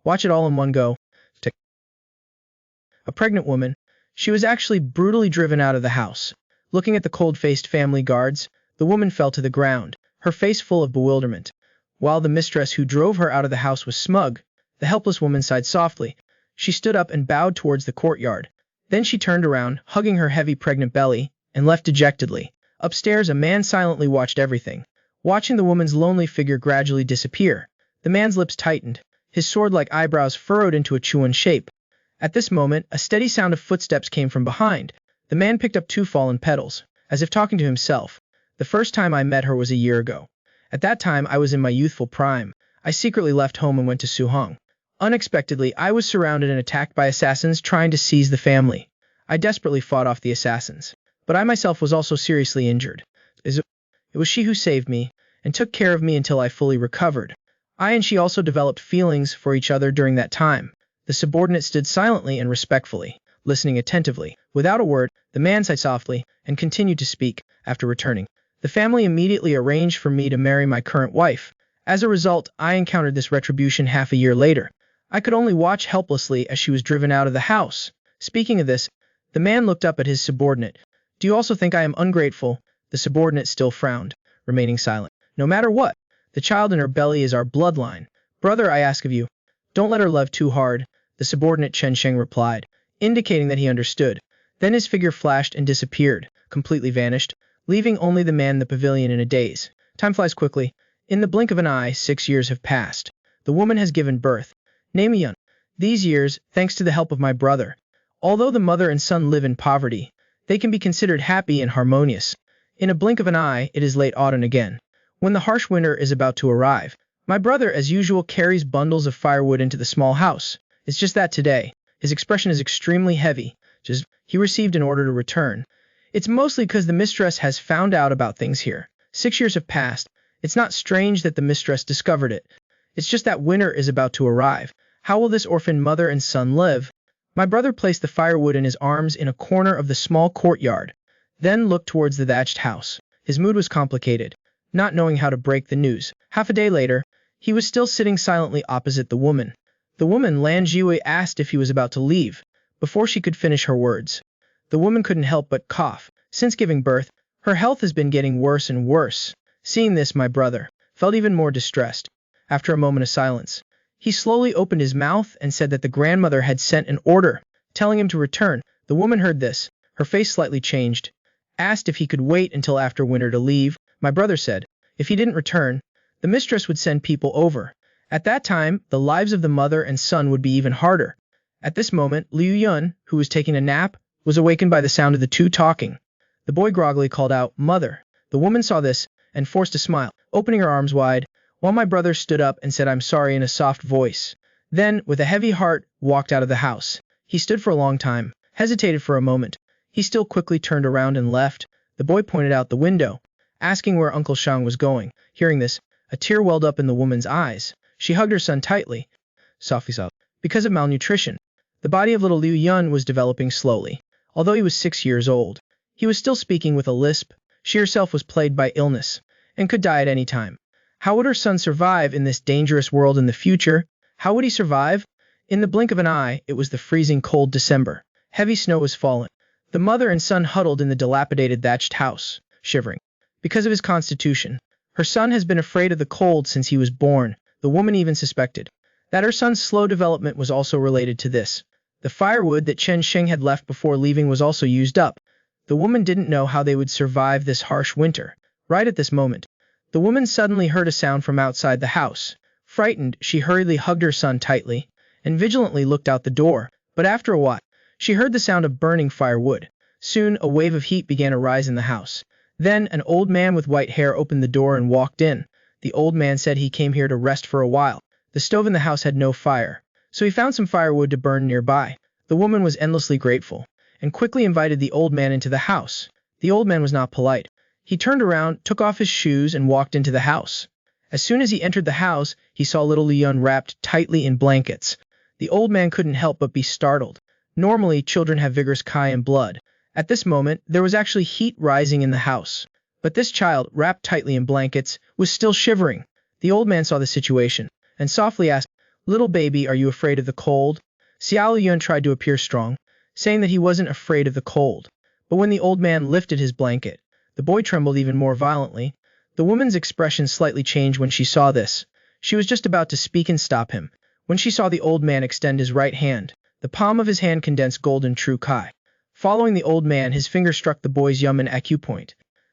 Watch it all in one go. A pregnant woman. She was actually brutally driven out of the house. Looking at the cold-faced family guards, the woman fell to the ground, her face full of bewilderment. While the mistress who drove her out of the house was smug, the helpless woman sighed softly. She stood up and bowed towards the courtyard. Then she turned around, hugging her heavy pregnant belly, and left dejectedly. Upstairs, a man silently watched everything, watching the woman's lonely figure gradually disappear. The man's lips tightened, his sword-like eyebrows furrowed into a Chuan shape. At this moment, a steady sound of footsteps came from behind. The man picked up 2 fallen petals, as if talking to himself. The first time I met her was a year ago. At that time, I was in my youthful prime. I secretly left home and went to Suhong. Unexpectedly, I was surrounded and attacked by assassins trying to seize the family. I desperately fought off the assassins, but I myself was also seriously injured. It was she who saved me, and took care of me until I fully recovered. I and she also developed feelings for each other during that time. The subordinate stood silently and respectfully, listening attentively. Without a word, the man sighed softly, and continued to speak. After returning, the family immediately arranged for me to marry my current wife. As a result, I encountered this retribution half a year later. I could only watch helplessly as she was driven out of the house. Speaking of this, the man looked up at his subordinate. Do you also think I am ungrateful? The subordinate still frowned, remaining silent. No matter what, the child in her belly is our bloodline. Brother, I ask of you, don't let her love too hard. The subordinate Chen Sheng replied, indicating that he understood. Then his figure flashed and disappeared, completely vanished, leaving only the man in the pavilion in a daze. Time flies quickly. In the blink of an eye, 6 years have passed. The woman has given birth. Name Yun. These years, thanks to the help of my brother, although the mother and son live in poverty, they can be considered happy and harmonious. In a blink of an eye, it is late autumn again. When the harsh winter is about to arrive, my brother, as usual, carries bundles of firewood into the small house. It's just that today, his expression is extremely heavy. He received an order to return. It's mostly because the mistress has found out about things here. 6 years have passed. It's not strange that the mistress discovered it. It's just that winter is about to arrive. How will this orphaned mother and son live? My brother placed the firewood in his arms in a corner of the small courtyard, then looked towards the thatched house. His mood was complicated, not knowing how to break the news. Half a day later, he was still sitting silently opposite the woman. The woman, Lan Jiwei, asked if he was about to leave. Before she could finish her words, the woman couldn't help but cough. Since giving birth, her health has been getting worse and worse. Seeing this, my brother felt even more distressed. After a moment of silence, he slowly opened his mouth and said that the grandmother had sent an order, telling him to return. The woman heard this. Her face slightly changed, asked if he could wait until after winter to leave. My brother said, if he didn't return, the mistress would send people over. At that time, the lives of the mother and son would be even harder. At this moment, Liu Yun, who was taking a nap, was awakened by the sound of the two talking. The boy groggily called out, "Mother." The woman saw this, and forced a smile, opening her arms wide, while my brother stood up and said, "I'm sorry," in a soft voice. Then, with a heavy heart, walked out of the house. He stood for a long time, hesitated for a moment. He still quickly turned around and left. The boy pointed out the window, asking where Uncle Shang was going. Hearing this, a tear welled up in the woman's eyes. She hugged her son tightly. Softly. Because of malnutrition, the body of little Liu Yun was developing slowly. Although he was 6 years old, he was still speaking with a lisp. She herself was plagued by illness, and could die at any time. How would her son survive in this dangerous world in the future? How would he survive? In the blink of an eye, it was the freezing cold December. Heavy snow was fallen. The mother and son huddled in the dilapidated thatched house, shivering. Because of his constitution, her son has been afraid of the cold since he was born. The woman even suspected that her son's slow development was also related to this. The firewood that Chen Sheng had left before leaving was also used up. The woman didn't know how they would survive this harsh winter. Right at this moment, the woman suddenly heard a sound from outside the house. Frightened, she hurriedly hugged her son tightly, and vigilantly looked out the door. But after a while, she heard the sound of burning firewood. Soon, a wave of heat began to rise in the house. Then, an old man with white hair opened the door and walked in. The old man said he came here to rest for a while. The stove in the house had no fire, so he found some firewood to burn nearby. The woman was endlessly grateful, and quickly invited the old man into the house. The old man was not polite. He turned around, took off his shoes, and walked into the house. As soon as he entered the house, he saw little Leon wrapped tightly in blankets. The old man couldn't help but be startled. Normally, children have vigorous Kai and blood. At this moment, there was actually heat rising in the house. But this child, wrapped tightly in blankets, was still shivering. The old man saw the situation, and softly asked, "Little baby, are you afraid of the cold?" Xiao Yun tried to appear strong, saying that he wasn't afraid of the cold. But when the old man lifted his blanket, the boy trembled even more violently. The woman's expression slightly changed when she saw this. She was just about to speak and stop him, when she saw the old man extend his right hand. The palm of his hand condensed golden true kai. Following the old man, his finger struck the boy's yumen acupoint.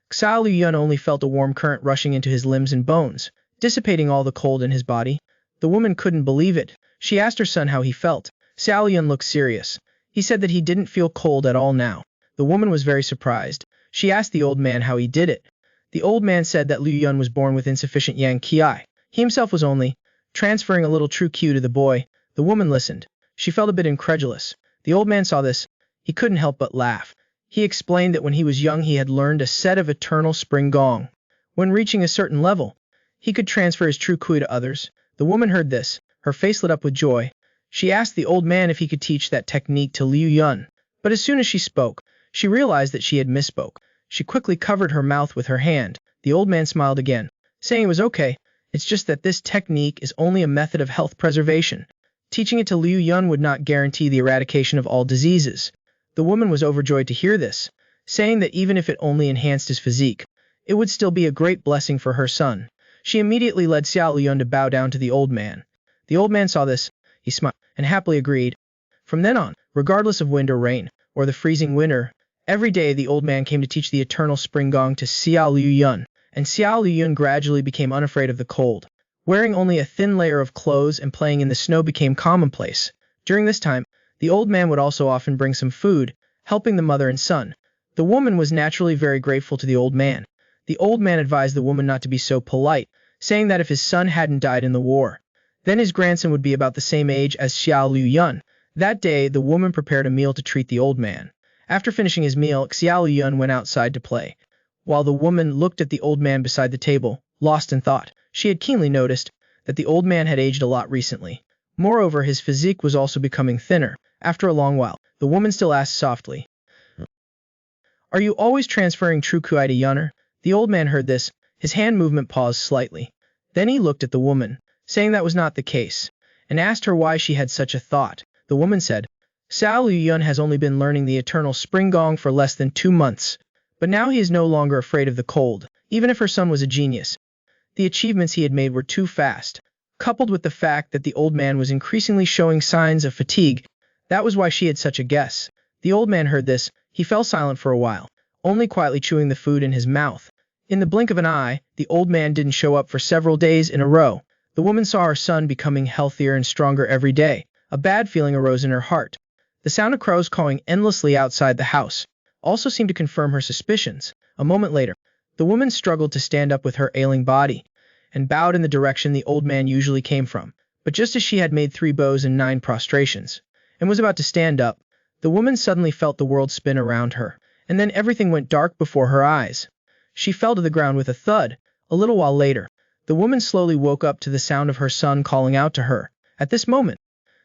Xiao Yun only felt a warm current rushing into his limbs and bones, dissipating all the cold in his body. The woman couldn't believe it. She asked her son how he felt. Xiao Yun looked serious. He said that he didn't feel cold at all now. The woman was very surprised. She asked the old man how he did it. The old man said that Liu Yun was born with insufficient yang qi. He himself was only transferring a little true qi to the boy. The woman listened. She felt a bit incredulous. The old man saw this. He couldn't help but laugh. He explained that when he was young he had learned a set of eternal spring gong. When reaching a certain level, he could transfer his true qi to others. The woman heard this. Her face lit up with joy. She asked the old man if he could teach that technique to Liu Yun. But as soon as she spoke, she realized that she had misspoke. She quickly covered her mouth with her hand. The old man smiled again, saying it was okay. It's just that this technique is only a method of health preservation. Teaching it to Liu Yun would not guarantee the eradication of all diseases. The woman was overjoyed to hear this, saying that even if it only enhanced his physique, it would still be a great blessing for her son. She immediately led Xiao Yun to bow down to the old man. The old man saw this. He smiled and happily agreed. From then on, regardless of wind or rain, or the freezing winter, every day the old man came to teach the eternal spring gong to Xiao Liu Yun, and Xiao Liu Yun gradually became unafraid of the cold. Wearing only a thin layer of clothes and playing in the snow became commonplace. During this time, the old man would also often bring some food, helping the mother and son. The woman was naturally very grateful to the old man. The old man advised the woman not to be so polite, saying that if his son hadn't died in the war, then his grandson would be about the same age as Xiao Liu Yun. That day, the woman prepared a meal to treat the old man. After finishing his meal, Xiao Liu Yun went outside to play, while the woman looked at the old man beside the table, lost in thought. She had keenly noticed that the old man had aged a lot recently. Moreover, his physique was also becoming thinner. After a long while, the woman still asked softly, "Are you always transferring true qi to Yunner?" The old man heard this. His hand movement paused slightly. Then he looked at the woman, saying that was not the case, and asked her why she had such a thought. The woman said, "Xiao Liu Yun has only been learning the eternal spring gong for less than 2 months, but now he is no longer afraid of the cold." Even if her son was a genius, the achievements he had made were too fast, coupled with the fact that the old man was increasingly showing signs of fatigue. That was why she had such a guess. The old man heard this. He fell silent for a while, only quietly chewing the food in his mouth. In the blink of an eye, the old man didn't show up for several days in a row. The woman saw her son becoming healthier and stronger every day. A bad feeling arose in her heart. The sound of crows cawing endlessly outside the house also seemed to confirm her suspicions. A moment later, the woman struggled to stand up with her ailing body, and bowed in the direction the old man usually came from. But just as she had made 3 bows and 9 prostrations, and was about to stand up, the woman suddenly felt the world spin around her, and then everything went dark before her eyes. She fell to the ground with a thud. A little while later, the woman slowly woke up to the sound of her son calling out to her. At this moment,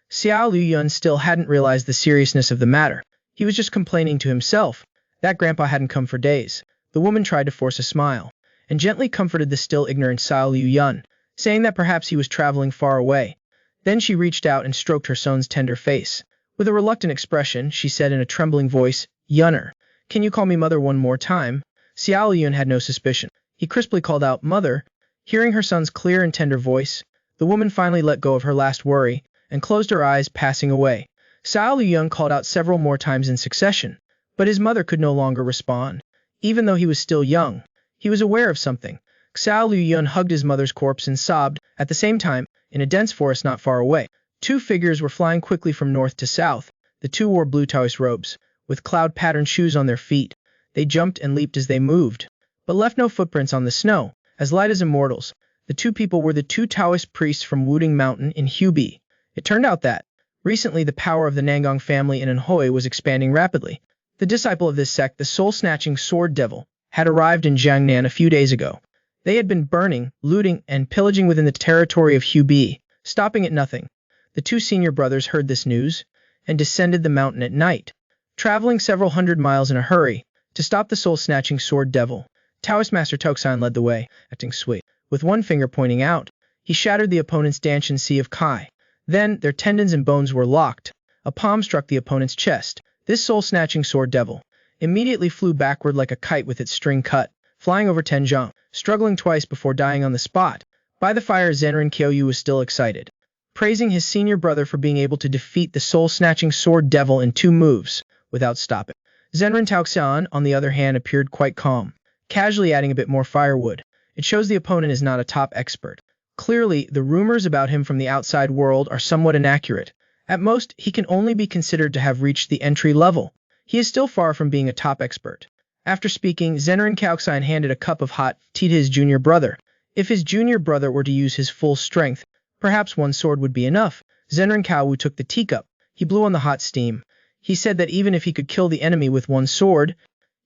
Xiao Liu Yun still hadn't realized the seriousness of the matter. He was just complaining to himself that Grandpa hadn't come for days. The woman tried to force a smile, and gently comforted the still ignorant Xiao Liu Yun, saying that perhaps he was traveling far away. Then she reached out and stroked her son's tender face. With a reluctant expression, she said in a trembling voice, "Yunner, can you call me mother one more time?" Xiao Yun had no suspicion. He crisply called out, "Mother." Hearing her son's clear and tender voice, the woman finally let go of her last worry, and closed her eyes, passing away. Xiao Liu Yun called out several more times in succession, but his mother could no longer respond. Even though he was still young, he was aware of something. Xiao Liu Yun hugged his mother's corpse and sobbed. At the same time, in a dense forest not far away, 2 figures were flying quickly from north to south. The 2 wore blue Taoist robes, with cloud-patterned shoes on their feet. They jumped and leaped as they moved, but left no footprints on the snow. As light as immortals, the 2 people were the 2 Taoist priests from Wudang Mountain in Hubei. It turned out that, recently the power of the Nangong family in Anhui was expanding rapidly. The disciple of this sect, the soul-snatching sword devil, had arrived in Jiangnan a few days ago. They had been burning, looting, and pillaging within the territory of Hubei, stopping at nothing. The 2 senior brothers heard this news, and descended the mountain at night, traveling several hundred miles in a hurry, to stop the soul-snatching sword devil. Taoist Master Toxin led the way, acting sweet. With one finger pointing out, he shattered the opponent's Danshan Sea of Kai. Then, their tendons and bones were locked. A palm struck the opponent's chest. This soul-snatching sword devil immediately flew backward like a kite with its string cut, flying over Tenjong, struggling twice before dying on the spot. By the fire, Zenrin Kyoyu was still excited, praising his senior brother for being able to defeat the soul-snatching sword devil in 2 moves, without stopping. Zenrin Taoxian, on the other hand, appeared quite calm, casually adding a bit more firewood. It shows the opponent is not a top expert. Clearly, the rumors about him from the outside world are somewhat inaccurate. At most, he can only be considered to have reached the entry level. He is still far from being a top expert. After speaking, Zenrin Kaoxian handed a cup of hot tea to his junior brother. If his junior brother were to use his full strength, perhaps 1 sword would be enough. Zenrin Kaowu took the teacup. He blew on the hot steam. He said that even if he could kill the enemy with 1 sword,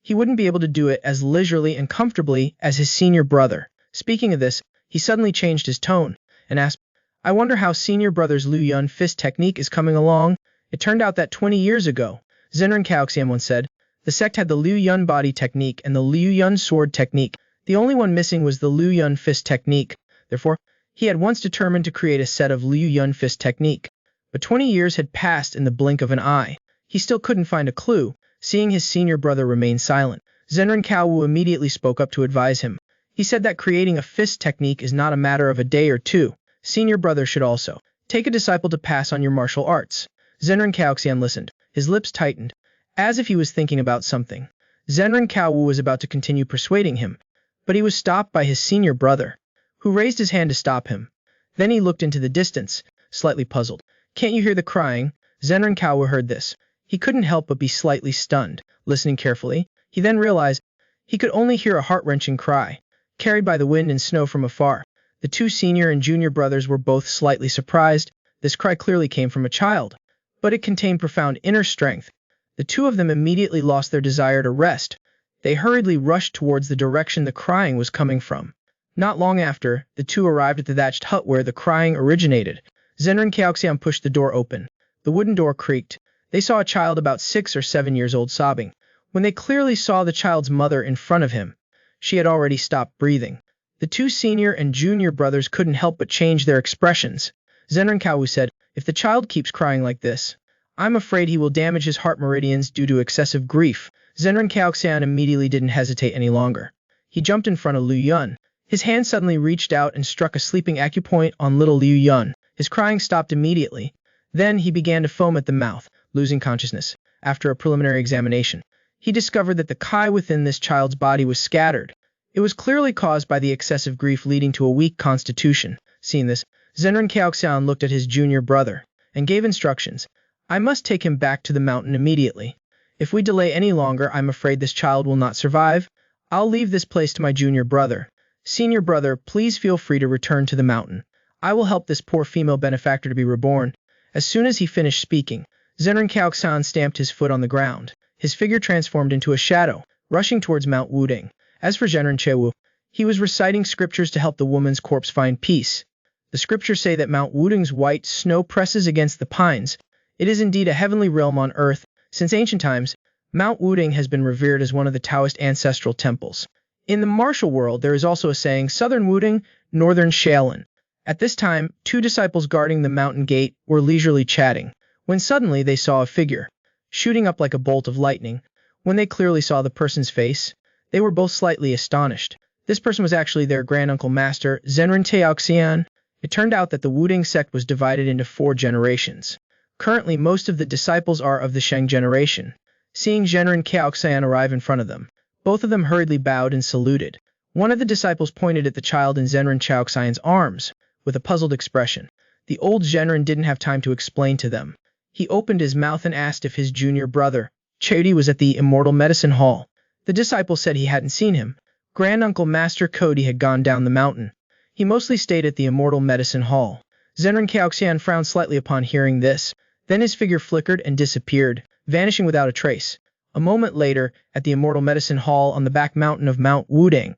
he wouldn't be able to do it as leisurely and comfortably as his senior brother. Speaking of this, he suddenly changed his tone and asked, I wonder how senior brother's Liu Yun fist technique is coming along. It turned out that 20 years ago, Zenrin Kaoxian once said, the sect had the Liu Yun body technique and the Liu Yun sword technique. The only one missing was the Liu Yun fist technique. Therefore, he had once determined to create a set of Liu Yun fist technique. But 20 years had passed in the blink of an eye. He still couldn't find a clue. Seeing his senior brother remain silent, Zenrin Kaowu immediately spoke up to advise him. He said that creating a fist technique is not a matter of a day or 2. Senior brother should also take a disciple to pass on your martial arts. Zenrin Kaoxian listened. His lips tightened, as if he was thinking about something. Zenrin Kaowu was about to continue persuading him, but he was stopped by his senior brother, who raised his hand to stop him. Then he looked into the distance, slightly puzzled. Can't you hear the crying? Zenrin Kaowu heard this. He couldn't help but be slightly stunned. Listening carefully, he then realized he could only hear a heart-wrenching cry, carried by the wind and snow from afar. The 2 senior and junior brothers were both slightly surprised. This cry clearly came from a child, but it contained profound inner strength. The 2 of them immediately lost their desire to rest. They hurriedly rushed towards the direction the crying was coming from. Not long after, the 2 arrived at the thatched hut where the crying originated. Zenrin Kaoxian pushed the door open. The wooden door creaked. They saw a child about 6 or 7 years old sobbing. When they clearly saw the child's mother in front of him, she had already stopped breathing. The 2 senior and junior brothers couldn't help but change their expressions. Zenrin Kaowu said, if the child keeps crying like this, I'm afraid he will damage his heart meridians due to excessive grief. Zenrin Kaoxian immediately didn't hesitate any longer. He jumped in front of Liu Yun. His hand suddenly reached out and struck a sleeping acupoint on little Liu Yun. His crying stopped immediately. Then he began to foam at the mouth, losing consciousness. After a preliminary examination, he discovered that the chi within this child's body was scattered. It was clearly caused by the excessive grief leading to a weak constitution. Seeing this, Zenrin Kaoxian looked at his junior brother and gave instructions. I must take him back to the mountain immediately. If we delay any longer, I'm afraid this child will not survive. I'll leave this place to my junior brother. Senior brother, please feel free to return to the mountain. I will help this poor female benefactor to be reborn. As soon as he finished speaking, Zenrin Kaoxian stamped his foot on the ground. His figure transformed into a shadow, rushing towards Mount Wudang. As for Zenrin Chewu, he was reciting scriptures to help the woman's corpse find peace. The scriptures say that Mount Wudang's white snow presses against the pines. It is indeed a heavenly realm on earth. Since ancient times, Mount Wudang has been revered as one of the Taoist ancestral temples. In the martial world, there is also a saying, Southern Wudang, Northern Shaolin. At this time, 2 disciples guarding the mountain gate were leisurely chatting, when suddenly they saw a figure, shooting up like a bolt of lightning. When they clearly saw the person's face, they were both slightly astonished. This person was actually their granduncle master, Zenrin Taoxian. It turned out that the Wudang sect was divided into 4 generations. Currently, most of the disciples are of the Sheng generation. Seeing Zenrin Kaoxian arrive in front of them, both of them hurriedly bowed and saluted. One of the disciples pointed at the child in Zenrin Kaoxian's arms, with a puzzled expression. The old Zenrin didn't have time to explain to them. He opened his mouth and asked if his junior brother, Chody, was at the Immortal Medicine Hall. The disciple said he hadn't seen him. Granduncle Master Cody had gone down the mountain. He mostly stayed at the Immortal Medicine Hall. Zenrin Kaoxian frowned slightly upon hearing this. Then his figure flickered and disappeared, vanishing without a trace. A moment later, at the Immortal Medicine Hall on the back mountain of Mount Wudang,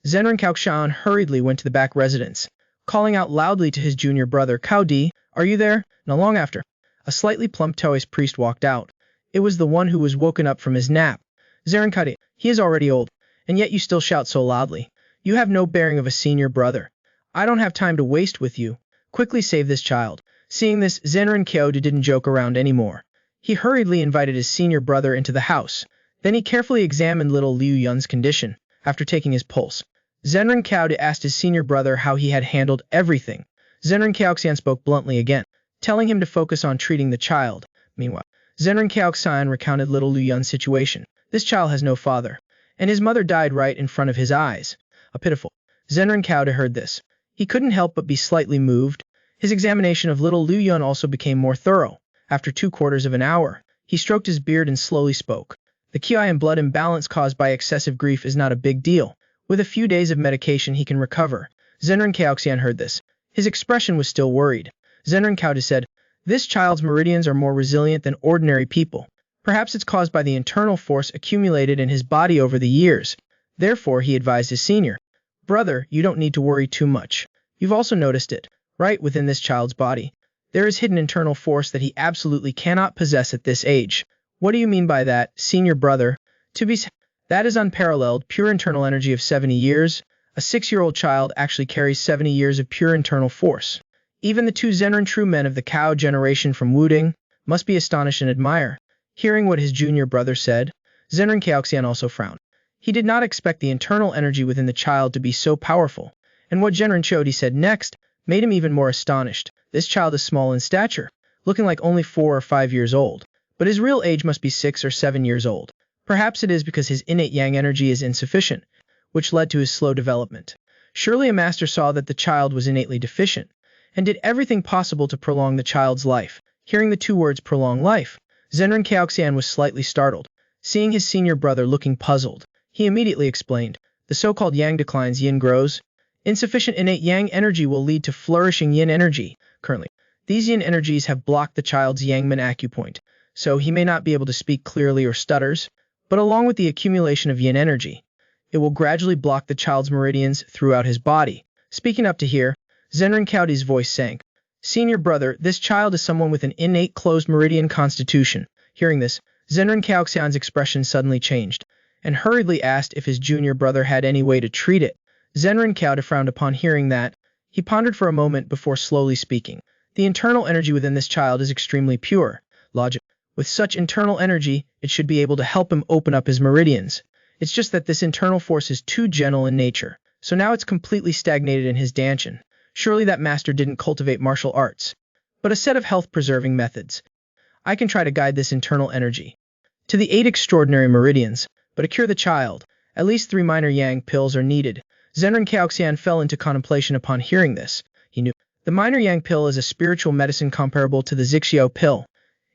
Zenrin Kaoxian hurriedly went to the back residence, calling out loudly to his junior brother, Cao Di, are you there? Not long after, a slightly plump Taoist priest walked out. It was the one who was woken up from his nap. Zenrin Cao Di, he is already old, and yet you still shout so loudly. You have no bearing of a senior brother. I don't have time to waste with you. Quickly save this child. Seeing this, Zenran Kyo didn't joke around anymore. He hurriedly invited his senior brother into the house. Then he carefully examined little Liu Yun's condition. After taking his pulse, Zenran Kao asked his senior brother how he had handled everything. Zenran Kaoxian spoke bluntly again, telling him to focus on treating the child. Meanwhile, Zenran Kaoxian recounted little Liu Yun's situation. This child has no father, and his mother died right in front of his eyes. A pitiful. Zenran Kao heard this. He couldn't help but be slightly moved. His examination of little Liu Yun also became more thorough. After 2/4 of an hour, he stroked his beard and slowly spoke. The qi and blood imbalance caused by excessive grief is not a big deal. With a few days of medication he can recover. Zenran Kaoxian heard this. His expression was still worried. Zenran Kao said, "This child's meridians are more resilient than ordinary people. Perhaps it's caused by the internal force accumulated in his body over the years." Therefore, he advised his senior brother, "You don't need to worry too much. You've also noticed it, right within this child's body. There is hidden internal force that he absolutely cannot possess at this age." "What do you mean by that, senior brother?" That is unparalleled, pure internal energy of 70 years. A 6-year-old child actually carries 70 years of pure internal force. Even the two Zenran true men of the Cao generation from Wudang must be astonished and admire." Hearing what his junior brother said, Zenran Kaoxian also frowned. He did not expect the internal energy within the child to be so powerful, and what Zenran Chodi said next made him even more astonished. This child is small in stature, looking like only 4 or 5 years old, but his real age must be 6 or 7 years old. Perhaps it is because his innate yang energy is insufficient, which led to his slow development. Surely a master saw that the child was innately deficient, and did everything possible to prolong the child's life. Hearing the two words prolong life, Zenran Kaoxian was slightly startled. Seeing his senior brother looking puzzled, he immediately explained, "The so-called yang declines, yin grows. Insufficient innate yang energy will lead to flourishing yin energy. Currently, these yin energies have blocked the child's yangman acupoint, so he may not be able to speak clearly or stutters, but along with the accumulation of yin energy, it will gradually block the child's meridians throughout his body." Speaking up to here, Zenran Kao's voice sank. "Senior brother, this child is someone with an innate closed meridian constitution." Hearing this, Zenran Kaoxian's expression suddenly changed, and hurriedly asked if his junior brother had any way to treat it. Zenran Kao frowned upon hearing that. He pondered for a moment before slowly speaking. "The internal energy within this child is extremely pure. Logic. With such internal energy, it should be able to help him open up his meridians. It's just that this internal force is too gentle in nature, so now it's completely stagnated in his danshan. Surely that master didn't cultivate martial arts, but a set of health-preserving methods. I can try to guide this internal energy to the 8 extraordinary meridians, but to cure the child, at least 3 minor yang pills are needed." Zenran Kaoxian fell into contemplation upon hearing this. He knew the minor yang pill is a spiritual medicine comparable to the Zixiao pill.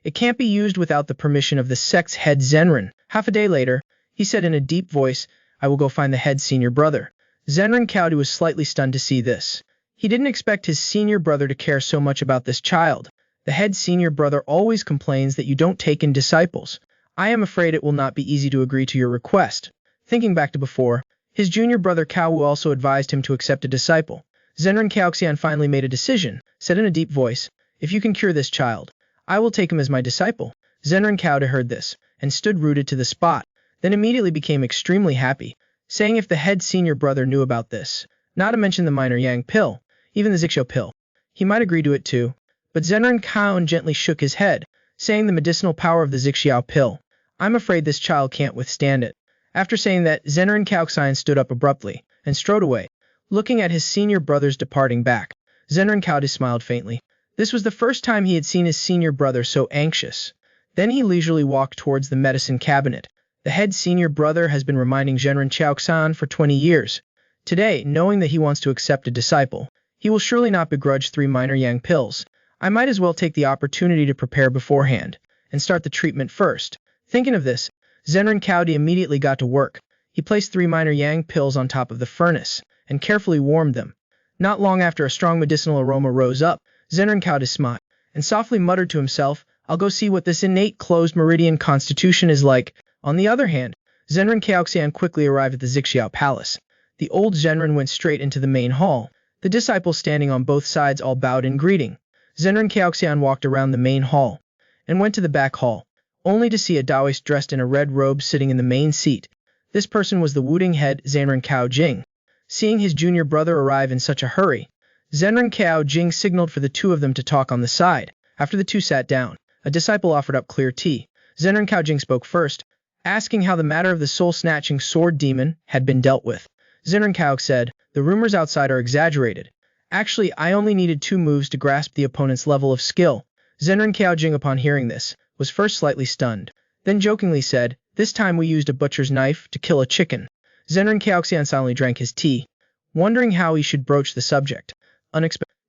It can't be used without the permission of the sect's head Zenran. Half a day later, he said in a deep voice, "I will go find the head senior brother." Zenran Kao was slightly stunned to see this. He didn't expect his senior brother to care so much about this child. The head senior brother always complains that you don't take in disciples. "I am afraid it will not be easy to agree to your request." Thinking back to before, his junior brother Kao also advised him to accept a disciple. Zenran Kaoxian finally made a decision, said in a deep voice, "If you can cure this child, I will take him as my disciple." Zenran Kao heard this, and stood rooted to the spot, then immediately became extremely happy, saying if the head senior brother knew about this, not to mention the minor yang pill, even the Zixiao pill, he might agree to it too. But Zenran Kao gently shook his head, saying the medicinal power of the Zixiao pill, "I'm afraid this child can't withstand it." After saying that, Zenran Kaoxian stood up abruptly, and strode away. Looking at his senior brother's departing back, Zenran Kao smiled faintly. This was the first time he had seen his senior brother so anxious. Then he leisurely walked towards the medicine cabinet. The head senior brother has been reminding Zenran Kaoxian for 20 years. Today, knowing that he wants to accept a disciple, he will surely not begrudge 3 minor yang pills. I might as well take the opportunity to prepare beforehand, and start the treatment first. Thinking of this, Zenran Kao immediately got to work. He placed 3 minor yang pills on top of the furnace, and carefully warmed them. Not long after, a strong medicinal aroma rose up. Zenran Kao smiled, and softly muttered to himself, "I'll go see what this innate closed meridian constitution is like." On the other hand, Zenran Kaoxian quickly arrived at the Zixiao palace. The old Zenran went straight into the main hall. The disciples standing on both sides all bowed in greeting. Zenran Kaoxian walked around the main hall, and went to the back hall, only to see a Taoist dressed in a red robe sitting in the main seat. This person was the Wudang head Zenran Kao Jing. Seeing his junior brother arrive in such a hurry, Zenran Kao Jing signaled for the two of them to talk on the side. After the two sat down, a disciple offered up clear tea. Zenran Kao Jing spoke first, asking how the matter of the soul-snatching sword demon had been dealt with. Zenran Kao said, "The rumors outside are exaggerated. Actually, I only needed 2 moves to grasp the opponent's level of skill." Zenran Kao Jing, upon hearing this, was first slightly stunned, then jokingly said, "This time we used a butcher's knife to kill a chicken." Zenran Kaoxian silently drank his tea, wondering how he should broach the subject.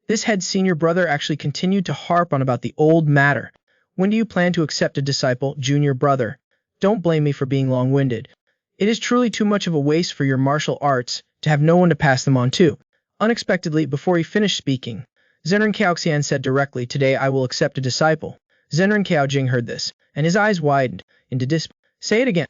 This head senior brother actually continued to harp on about the old matter. "When do you plan to accept a disciple, junior brother? Don't blame me for being long-winded. It is truly too much of a waste for your martial arts to have no one to pass them on to." Unexpectedly, before he finished speaking, Zenran Kaoxian said directly, "Today I will accept a disciple." Zenran Kao Jing heard this, and his eyes widened into disbelief. "Say it again."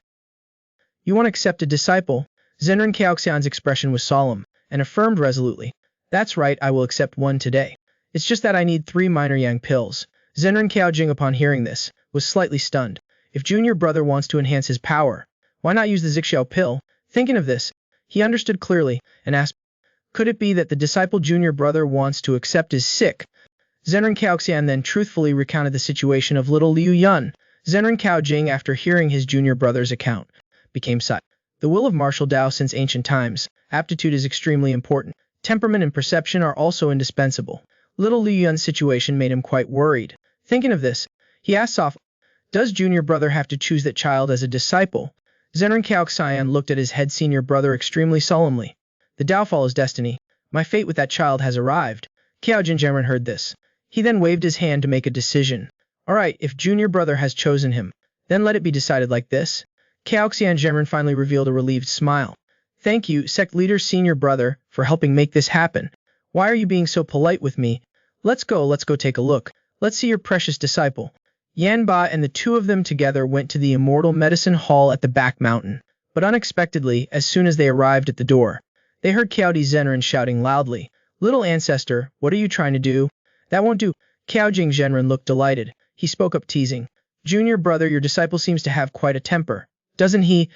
"You want to accept a disciple?" Zenran Kaoxian's expression was solemn, and affirmed resolutely, "That's right, I will accept one today. It's just that I need 3 minor yang pills." Zenran Kao Jing, upon hearing this, was slightly stunned. If junior brother wants to enhance his power, why not use the Zixiao pill? Thinking of this, he understood clearly, and asked, "Could it be that the disciple junior brother wants to accept is sick?" Zenran Kaoxian then truthfully recounted the situation of little Liu Yun. Zenran Kao Jing, after hearing his junior brother's account, became silent. The will of martial Dao since ancient times, aptitude is extremely important. Temperament and perception are also indispensable. Little Liu Yun's situation made him quite worried. Thinking of this, he asked softly, "Does junior brother have to choose that child as a disciple?" Zenran Kaoxian looked at his head senior brother extremely solemnly. "The Dao follows destiny. My fate with that child has arrived." Kao Jinjianren heard this. He then waved his hand to make a decision. "Alright, if junior brother has chosen him, then let it be decided like this." Kaoxian Jinjianren finally revealed a relieved smile. "Thank you, sect leader senior brother, for helping make this happen. Why are you being so polite with me? Let's go take a look. Let's see your precious disciple." Yan Ba and the two of them together went to the immortal medicine hall at the back mountain. But unexpectedly, as soon as they arrived at the door, they heard Cao Di Zhenren shouting loudly, "Little ancestor, what are you trying to do? That won't do." Cao Jing Zhenren looked delighted. He spoke up teasing, "Junior brother, your disciple seems to have quite a temper, doesn't he?"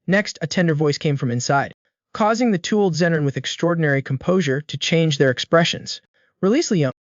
Next, a tender voice came from inside, causing the two old Zhenren with extraordinary composure to change their expressions. "Release Liang.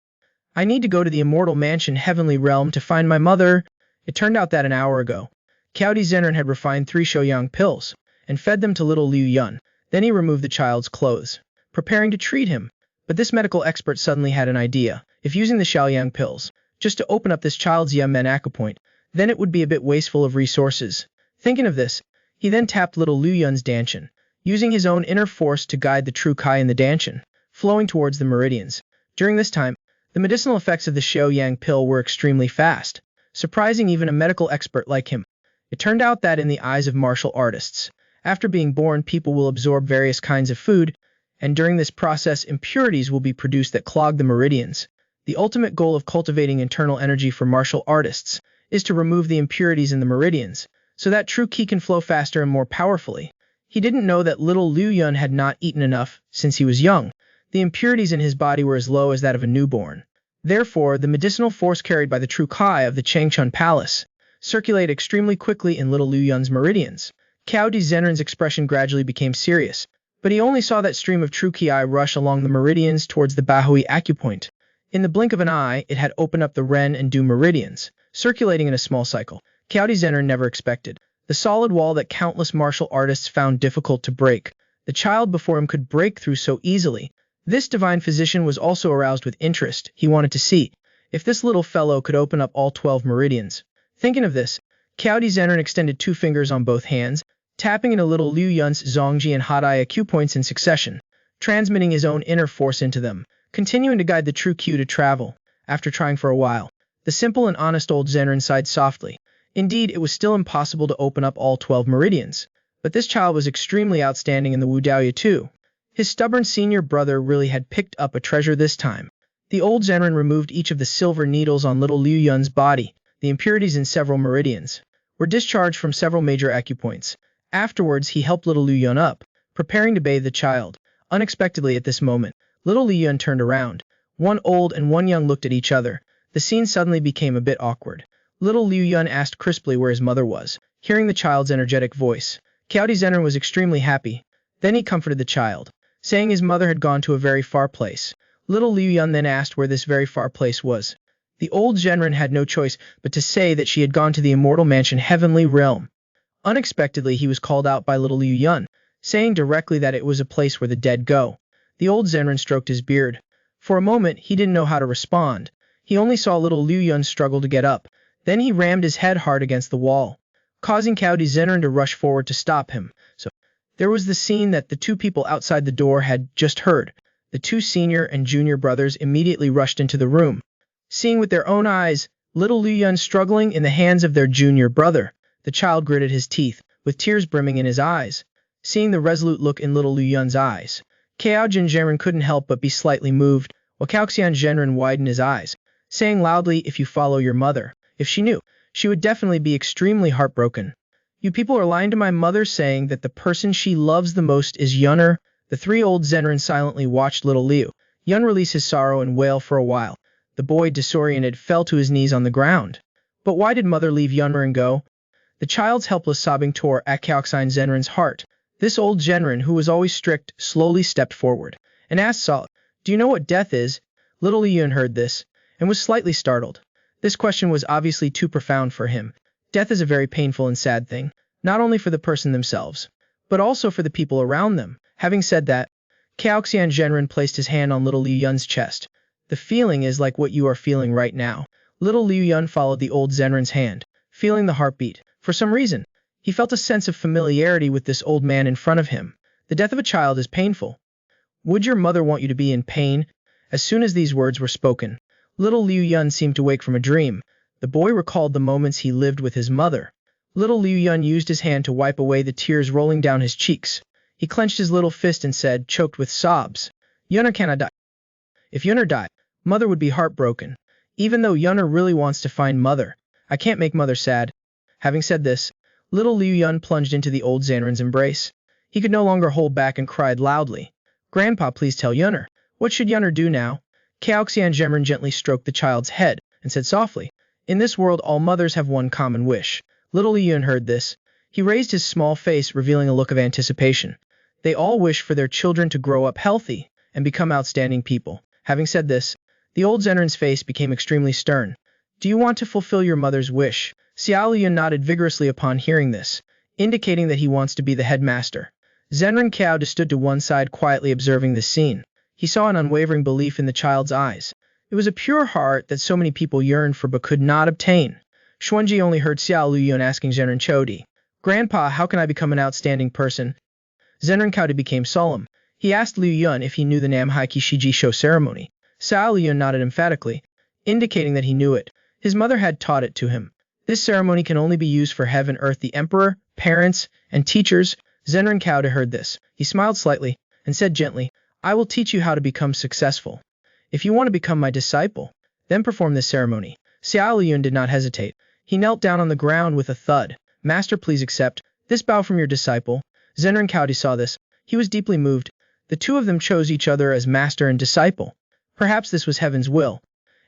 I need to go to the immortal mansion heavenly realm to find my mother." It turned out that an hour ago, Cao Di Zhenren had refined 3 Shouyang pills and fed them to little Liu Yun. Then he removed the child's clothes, preparing to treat him. But this medical expert suddenly had an idea. If using the Xiaoyang pills, just to open up this child's Yemen acupoint, then it would be a bit wasteful of resources. Thinking of this, he then tapped little Liu Yun's danshan, using his own inner force to guide the true Kai in the danshan, flowing towards the meridians. During this time, the medicinal effects of the Xiaoyang pill were extremely fast, surprising even a medical expert like him. It turned out that in the eyes of martial artists, after being born, people will absorb various kinds of food, and during this process impurities will be produced that clog the meridians. The ultimate goal of cultivating internal energy for martial artists is to remove the impurities in the meridians, so that true Qi can flow faster and more powerfully. He didn't know that little Liu Yun had not eaten enough since he was young. The impurities in his body were as low as that of a newborn. Therefore, the medicinal force carried by the true Kai of the Changchun Palace circulated extremely quickly in little Liu Yun's meridians. Cao Di Zhenren's expression gradually became serious, but he only saw that stream of true Qi rush along the meridians towards the Bahui acupoint. In the blink of an eye, it had opened up the Ren and Du meridians, circulating in a small cycle. Cao Di Zhenren never expected the solid wall that countless martial artists found difficult to break. The child before him could break through so easily. This divine physician was also aroused with interest. He wanted to see if this little fellow could open up all 12 meridians. Thinking of this, Cao Di Zhenren extended 2 fingers on both hands, tapping into little Liu Yun's Zongji and Hadai acupoints in succession, transmitting his own inner force into them, continuing to guide the true Q to travel. After trying for a while, the simple and honest old Zhenren sighed softly. Indeed, it was still impossible to open up all 12 meridians, but this child was extremely outstanding in the Wu Daoya too. His stubborn senior brother really had picked up a treasure this time. The old Zhenren removed each of the silver needles on little Liu Yun's body. The impurities in several meridians were discharged from several major acupoints. Afterwards, he helped little Liu Yun up, preparing to bathe the child. Unexpectedly at this moment, little Liu Yun turned around. One old and one young looked at each other. The scene suddenly became a bit awkward. Little Liu Yun asked crisply where his mother was. Hearing the child's energetic voice, Cao Di Zhenren was extremely happy. Then he comforted the child, saying his mother had gone to a very far place. Little Liu Yun then asked where this very far place was. The old Zhenren had no choice but to say that she had gone to the immortal mansion Heavenly Realm. Unexpectedly, he was called out by little Liu Yun, saying directly that it was a place where the dead go. The old Zhenren stroked his beard. For a moment, he didn't know how to respond. He only saw little Liu Yun struggle to get up. Then he rammed his head hard against the wall, causing Cao Zhenren to rush forward to stop him. So, there was the scene that the two people outside the door had just heard. The two senior and junior brothers immediately rushed into the room. Seeing with their own eyes, little Liu Yun struggling in the hands of their junior brother, the child gritted his teeth, with tears brimming in his eyes. Seeing the resolute look in little Liu Yun's eyes, Cao Zhenren couldn't help but be slightly moved, while Cao Zhenren widened his eyes, saying loudly, "If you follow your mother." If she knew, she would definitely be extremely heartbroken. "You people are lying to my mother, saying that the person she loves the most is Yunner." The three old Zhenren silently watched little Liu Yun release his sorrow and wail for a while. The boy, disoriented, fell to his knees on the ground. But why did mother leave Yunmer and go? The child's helpless sobbing tore at Cao Zhenren's heart. This old Zhenren, who was always strict, slowly stepped forward and asked Sol, "Do you know what death is?" Little Liu Yun heard this and was slightly startled. This question was obviously too profound for him. Death is a very painful and sad thing, not only for the person themselves, but also for the people around them. Having said that, Cao Zhenren placed his hand on little Liu Yun's chest. "The feeling is like what you are feeling right now." Little Liu Yun followed the old Zhenren's hand, feeling the heartbeat. For some reason, he felt a sense of familiarity with this old man in front of him. The death of a child is painful. Would your mother want you to be in pain? As soon as these words were spoken, little Liu Yun seemed to wake from a dream. The boy recalled the moments he lived with his mother. Little Liu Yun used his hand to wipe away the tears rolling down his cheeks. He clenched his little fist and said, choked with sobs, "Yunner cannot die. If Yunner died, mother would be heartbroken. Even though Yunner really wants to find mother, I can't make mother sad." Having said this, little Liu Yun plunged into the old Zhenren's embrace. He could no longer hold back and cried loudly, "Grandpa, please tell Yunner. What should Yunner do now?" Cao Zhenren gently stroked the child's head and said softly, "In this world all mothers have one common wish." Little Liu Yun heard this. He raised his small face, revealing a look of anticipation. They all wish for their children to grow up healthy and become outstanding people. Having said this, the old Zhenren's face became extremely stern. "Do you want to fulfill your mother's wish?" Xiao Liu nodded vigorously upon hearing this, indicating that he wants to be the headmaster. Zhenren Cao stood to one side, quietly observing this scene. He saw an unwavering belief in the child's eyes. It was a pure heart that so many people yearned for but could not obtain. Xuanji only heard Xiao Liu Yun asking Zhenren Chodi, "Grandpa, how can I become an outstanding person?" Zhenren Cao became solemn. He asked Liu Yun if he knew the Namhai Shiji show ceremony. Xiao Liu Yun nodded emphatically, indicating that he knew it. His mother had taught it to him. This ceremony can only be used for heaven, earth, the emperor, parents, and teachers. Zhenren Cao heard this. He smiled slightly and said gently, "I will teach you how to become successful. If you want to become my disciple, then perform this ceremony." Xiao Liu Yun did not hesitate. He knelt down on the ground with a thud. "Master, please accept this bow from your disciple." Zhenren Cao saw this. He was deeply moved. The two of them chose each other as master and disciple. Perhaps this was heaven's will.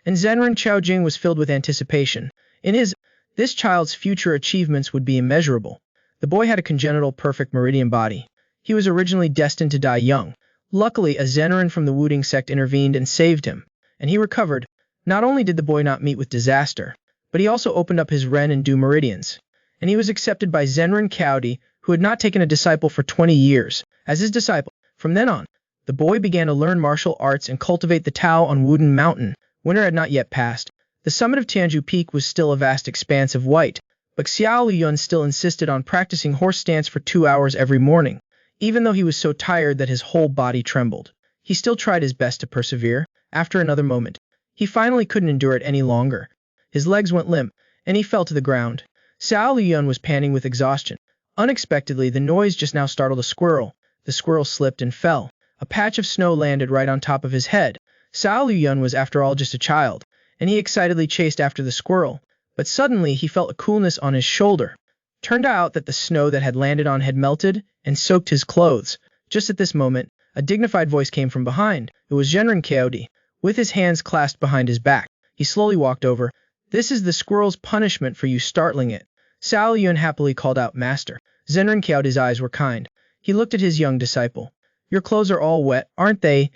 And Zhenren Chaojing was filled with anticipation. This child's future achievements would be immeasurable. The boy had a congenital perfect meridian body. He was originally destined to die young. Luckily, a Zhenren from the Wudang sect intervened and saved him, and he recovered. Not only did the boy not meet with disaster, but he also opened up his Ren and Du meridians, and he was accepted by Zhenren Cao, who had not taken a disciple for 20 years, as his disciple. From then on, the boy began to learn martial arts and cultivate the Tao on Wudang Mountain. Winter had not yet passed. The summit of Tianju Peak was still a vast expanse of white, but Xiao Liu Yun still insisted on practicing horse stance for 2 hours every morning. Even though he was so tired that his whole body trembled, he still tried his best to persevere. After another moment, he finally couldn't endure it any longer. His legs went limp, and he fell to the ground. Xiao Liu Yun was panting with exhaustion. Unexpectedly, the noise just now startled a squirrel. The squirrel slipped and fell. A patch of snow landed right on top of his head. Xiao Liu Yun was after all just a child, and he excitedly chased after the squirrel. But suddenly he felt a coolness on his shoulder. Turned out that the snow that had landed on had melted and soaked his clothes. Just at this moment, a dignified voice came from behind. It was Zhenren Cao. With his hands clasped behind his back, he slowly walked over. "This is the squirrel's punishment for you startling it." Xiao Liu Yun happily called out, "Master." Zhenren Cao's eyes were kind. He looked at his young disciple. "Your clothes are all wet, aren't they?"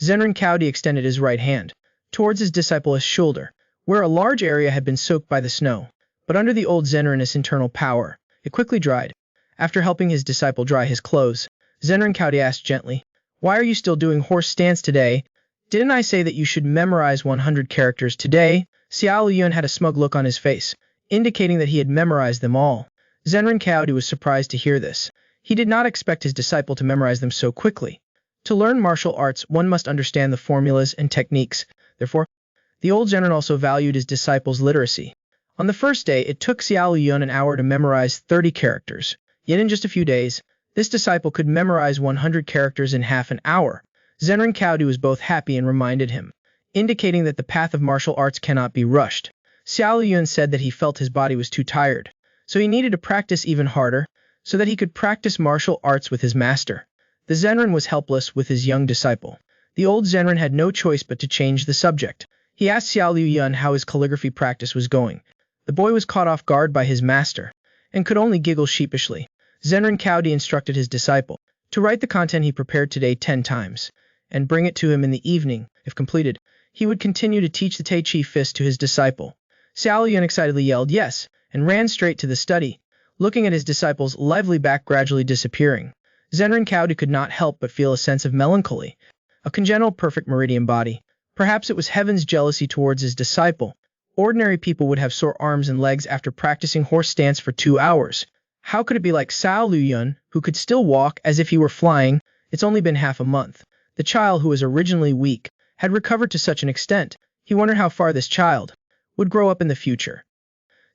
Zenran Caudi extended his right hand towards his disciple's shoulder, where a large area had been soaked by the snow. But under the old Zenran's internal power, it quickly dried. After helping his disciple dry his clothes, Zenran Caudi asked gently, "Why are you still doing horse stance today? Didn't I say that you should memorize 100 characters today?" Xiao Liyun had a smug look on his face, indicating that he had memorized them all. Zenran Caudi was surprised to hear this. He did not expect his disciple to memorize them so quickly. To learn martial arts, one must understand the formulas and techniques. Therefore, the old Zenran also valued his disciple's literacy. On the first day, it took Xiao Liyun an hour to memorize 30 characters. Yet in just a few days, this disciple could memorize 100 characters in half an hour. Zenran Caudi was both happy and reminded him, indicating that the path of martial arts cannot be rushed. Xiao Liyun said that he felt his body was too tired, so he needed to practice even harder, so that he could practice martial arts with his master. The Zenran was helpless with his young disciple. The old Zenran had no choice but to change the subject. He asked Xiao Liyun how his calligraphy practice was going. The boy was caught off guard by his master, and could only giggle sheepishly. Zenran Caudi instructed his disciple to write the content he prepared today 10 times, and bring it to him in the evening. If completed, he would continue to teach the Tai Chi fist to his disciple. Xiao Liyun excitedly yelled yes, and ran straight to the study, looking at his disciple's lively back gradually disappearing. Zenran Caudi could not help but feel a sense of melancholy, a congenital perfect meridian body. Perhaps it was heaven's jealousy towards his disciple. Ordinary people would have sore arms and legs after practicing horse stance for 2 hours. How could it be like Xiao Liyun, who could still walk as if he were flying? It's only been half a month. The child, who was originally weak, had recovered to such an extent. He wondered how far this child would grow up in the future.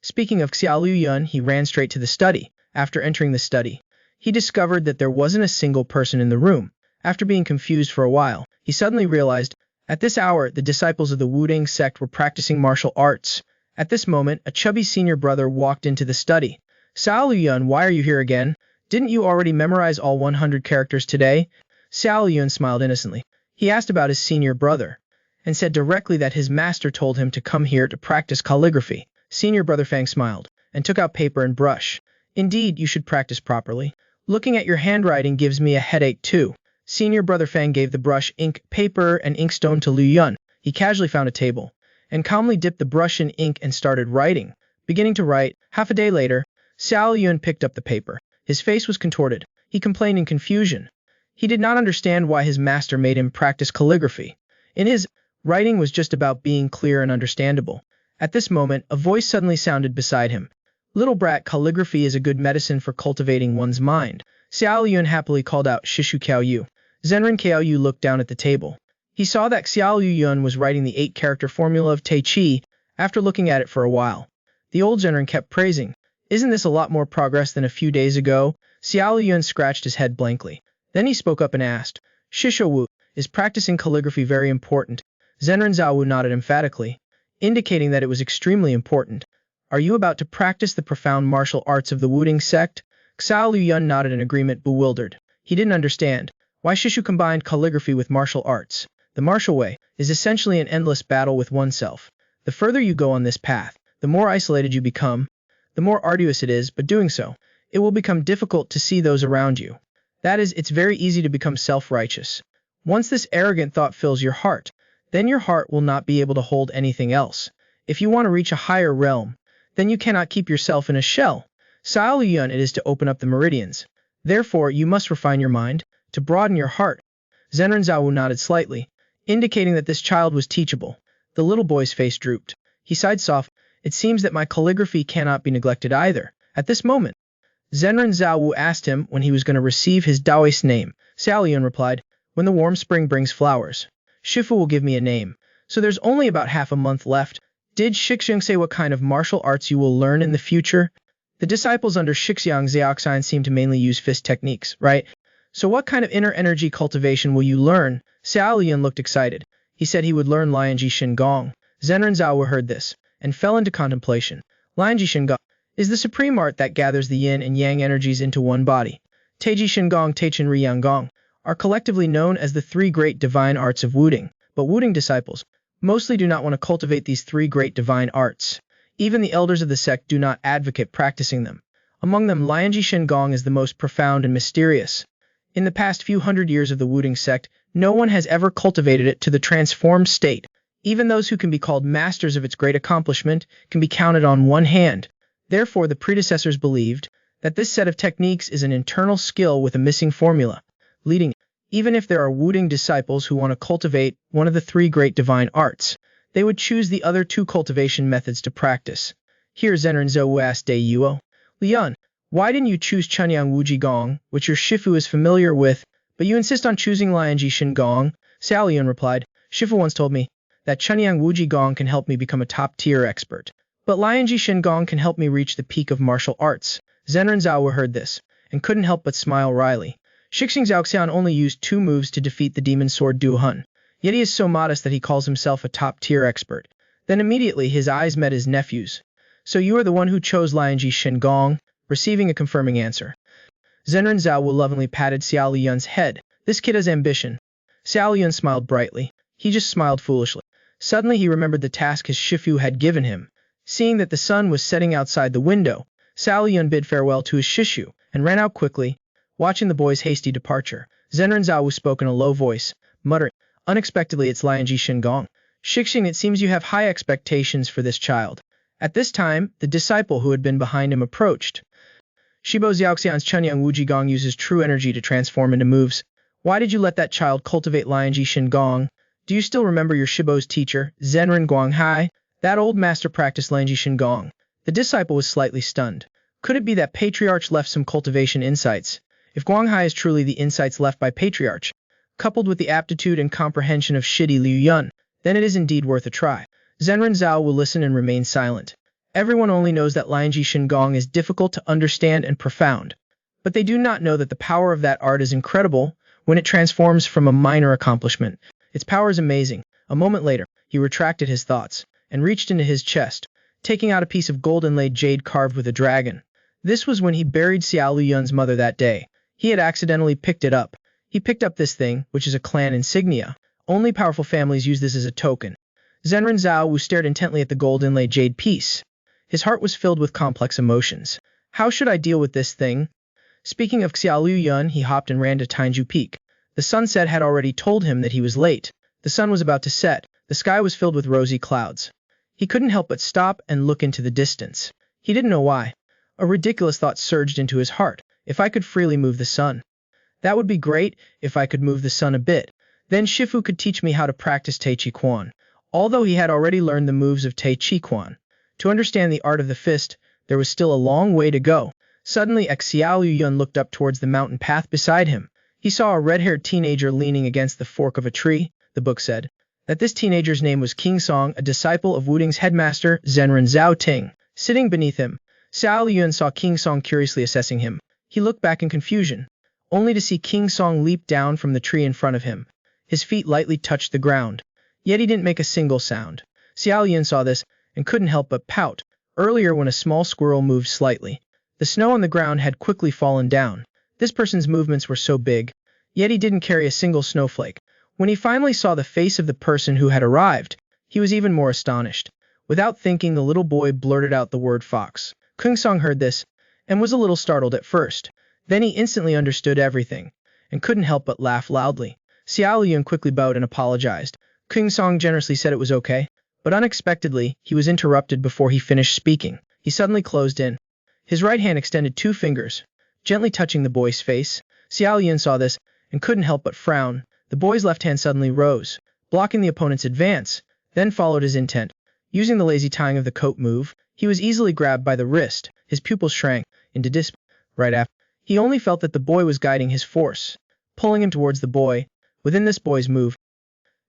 Speaking of Xiao Liyun, he ran straight to the study. After entering the study, he discovered that there wasn't a single person in the room. After being confused for a while, he suddenly realized, at this hour, the disciples of the Wudang sect were practicing martial arts. At this moment, a chubby senior brother walked into the study. "Xiao Liyun, why are you here again? Didn't you already memorize all 100 characters today?" Xiao Liyun smiled innocently. He asked about his senior brother, and said directly that his master told him to come here to practice calligraphy. Senior brother Fang smiled, and took out paper and brush. "Indeed, you should practice properly. Looking at your handwriting gives me a headache too." Senior brother Fang gave the brush, ink, paper, and inkstone to Liu Yun. He casually found a table, and calmly dipped the brush in ink and started writing. Beginning to write, half a day later, Xiao Yun picked up the paper. His face was contorted. He complained in confusion. He did not understand why his master made him practice calligraphy. In his writing was just about being clear and understandable. At this moment, a voice suddenly sounded beside him. "Little brat, calligraphy is a good medicine for cultivating one's mind." Xiao Yun happily called out, "Shishu Kiao Yu." Zenran Kiao Yu looked down at the table. He saw that Xiao Yun was writing the 8-character formula of Tai Chi. After looking at it for a while, the old Zenran kept praising, "Isn't this a lot more progress than a few days ago?" Xiao Yun scratched his head blankly. Then he spoke up and asked, "Shisho Wu, is practicing calligraphy very important?" Zenran Zhao Wu nodded emphatically, indicating that it was extremely important. "Are you about to practice the profound martial arts of the Wudang sect?" Xiao Yun nodded in agreement, bewildered. He didn't understand why Shishu combined calligraphy with martial arts. The martial way is essentially an endless battle with oneself. The further you go on this path, the more isolated you become. The more arduous it is, but doing so, it will become difficult to see those around you. That is, it's very easy to become self-righteous. Once this arrogant thought fills your heart, then your heart will not be able to hold anything else. If you want to reach a higher realm, then you cannot keep yourself in a shell. Xiao Yun, it is to open up the meridians. Therefore, you must refine your mind, to broaden your heart. Zenran Zhao nodded slightly, indicating that this child was teachable. The little boy's face drooped. He sighed softly. "It seems that my calligraphy cannot be neglected either." At this moment, Zenran Zhao asked him when he was going to receive his Taoist name. Xiao Yun replied, "When the warm spring brings flowers, Shifu will give me a name. So there's only about half a month left. Did Shixiang say what kind of martial arts you will learn in the future?" The disciples under Shixiang Zhaoxin seem to mainly use fist techniques, right? So what kind of inner energy cultivation will you learn? Xiao Lian looked excited. He said he would learn Lianji Shengong. Zenran Zhao heard this, and fell into contemplation. Lianji Shengong is the supreme art that gathers the yin and yang energies into one body. Taiji Shengong, Taichin Ri Yanggong are collectively known as the 3 great divine arts of Wudang, but Wudang disciples mostly do not want to cultivate these 3 great divine arts. Even the elders of the sect do not advocate practicing them. Among them, Lianji Shengong is the most profound and mysterious. In the past few hundred years of the Wudang sect, No one has ever cultivated it to the transformed state. Even those who can be called masters of its great accomplishment can be counted on one hand. Therefore, the predecessors believed that this set of techniques is an internal skill with a missing formula, leading, even if there are Wudang disciples who want to cultivate one of the three great divine arts, they would choose the other two cultivation methods to practice. Here Zenren Zhou asked Dai Yuo, Lian, why didn't you choose Chunyang Wuji Gong, which your Shifu is familiar with, but you insist on choosing Lianji Shin Gong? Xiao Lian replied, Shifu once told me that Chunyang Wuji Gong can help me become a top-tier expert, but Lianji Shin Gong can help me reach the peak of martial arts. Zenren Zhao heard this, and couldn't help but smile wryly. Shixing Zhaoxian only used 2 moves to defeat the demon sword Du Hun, yet he is so modest that he calls himself a top-tier expert. Then immediately his eyes met his nephew's. So you are the one who chose Lianji Shin Gong, receiving a confirming answer. Zenren Zhao lovingly patted Xiao Liyun's head. This kid has ambition. Xiao Liyun smiled brightly. He just smiled foolishly. Suddenly he remembered the task his Shifu had given him. Seeing that the sun was setting outside the window, Xiao Liyun bid farewell to his Shishu and ran out quickly, watching the boy's hasty departure. Zenren Zhao spoke in a low voice, muttering, unexpectedly it's Lianji Shin Gong. Shixing, it seems you have high expectations for this child. At this time, the disciple who had been behind him approached. Shibo Xiaoxian's Chunyang Wuji Gong uses true energy to transform into moves. Why did you let that child cultivate Lianji Shin Gong? Do you still remember your Shibo's teacher, Zenren Guanghai? That old master practiced Lianji Shin Gong. The disciple was slightly stunned. Could it be that Patriarch left some cultivation insights? If Guanghai is truly the insights left by Patriarch, coupled with the aptitude and comprehension of Shidi Liu Yun, then it is indeed worth a try. Zenren Zhao will listen and remain silent. Everyone only knows that Lianji Shin Gong is difficult to understand and profound, but they do not know that the power of that art is incredible when it transforms from a minor accomplishment. Its power is amazing. A moment later, he retracted his thoughts and reached into his chest, taking out a piece of gold inlaid jade carved with a dragon. This was when he buried Xiao Liyun's mother that day. He had accidentally picked it up. He picked up this thing, which is a clan insignia. Only powerful families use this as a token. Zenren Zhao stared intently at the gold inlaid jade piece. His heart was filled with complex emotions. How should I deal with this thing? Speaking of Xiao Liu Yun, he hopped and ran to Tainju Peak. The sunset had already told him that he was late. The sun was about to set. The sky was filled with rosy clouds. He couldn't help but stop and look into the distance. He didn't know why. A ridiculous thought surged into his heart. If I could freely move the sun. That would be great if I could move the sun a bit. Then Shifu could teach me how to practice Tai Chi Quan. Although he had already learned the moves of Tai Chi Quan, to understand the art of the fist, there was still a long way to go. Suddenly, Xiao Yun looked up towards the mountain path beside him. He saw a red-haired teenager leaning against the fork of a tree. The book said that this teenager's name was King Song, a disciple of Wudang's headmaster, Zenren Zhao Ting. Sitting beneath him, Xiao Yun saw King Song curiously assessing him. He looked back in confusion, only to see King Song leap down from the tree in front of him. His feet lightly touched the ground, yet he didn't make a single sound. Xiao Yun saw this and couldn't help but pout. Earlier, when a small squirrel moved slightly, the snow on the ground had quickly fallen down. This person's movements were so big, yet he didn't carry a single snowflake. When he finally saw the face of the person who had arrived, he was even more astonished. Without thinking, the little boy blurted out the word fox. King Song heard this and was a little startled at first. Then he instantly understood everything and couldn't help but laugh loudly. Xiao Yun quickly bowed and apologized. King Song generously said it was okay, but unexpectedly, he was interrupted before he finished speaking. He suddenly closed in. His right hand extended 2 fingers, gently touching the boy's face. Xiao Yun saw this and couldn't help but frown. The boy's left hand suddenly rose, blocking the opponent's advance, then followed his intent. Using the lazy tying of the coat move, he was easily grabbed by the wrist. His pupils shrank into disbelief. Right after, he only felt that the boy was guiding his force, pulling him towards the boy. Within this boy's move,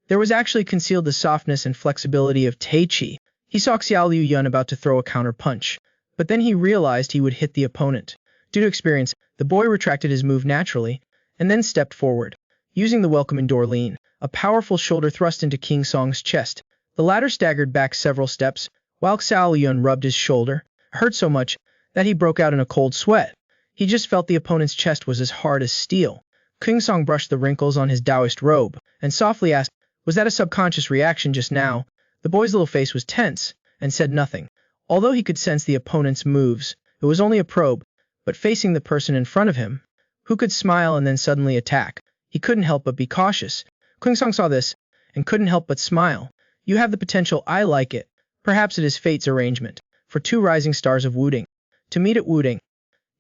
there was actually concealed the softness and flexibility of Tai Chi. He saw Xiao Liu Yun about to throw a counter punch, but then he realized he would hit the opponent. Due to experience, the boy retracted his move naturally, and then stepped forward, using the welcome indoor lean, a powerful shoulder thrust into King Song's chest. The latter staggered back several steps, while Xiao Yun rubbed his shoulder. It hurt so much that he broke out in a cold sweat. He just felt the opponent's chest was as hard as steel. King Song brushed the wrinkles on his Taoist robe, and softly asked, was that a subconscious reaction just now? The boy's little face was tense, and said nothing. Although he could sense the opponent's moves, it was only a probe, but facing the person in front of him, who could smile and then suddenly attack. He couldn't help but be cautious. Kung Song saw this, and couldn't help but smile. You have the potential, I like it. Perhaps it is fate's arrangement for two rising stars of Wudang to meet at Wudang.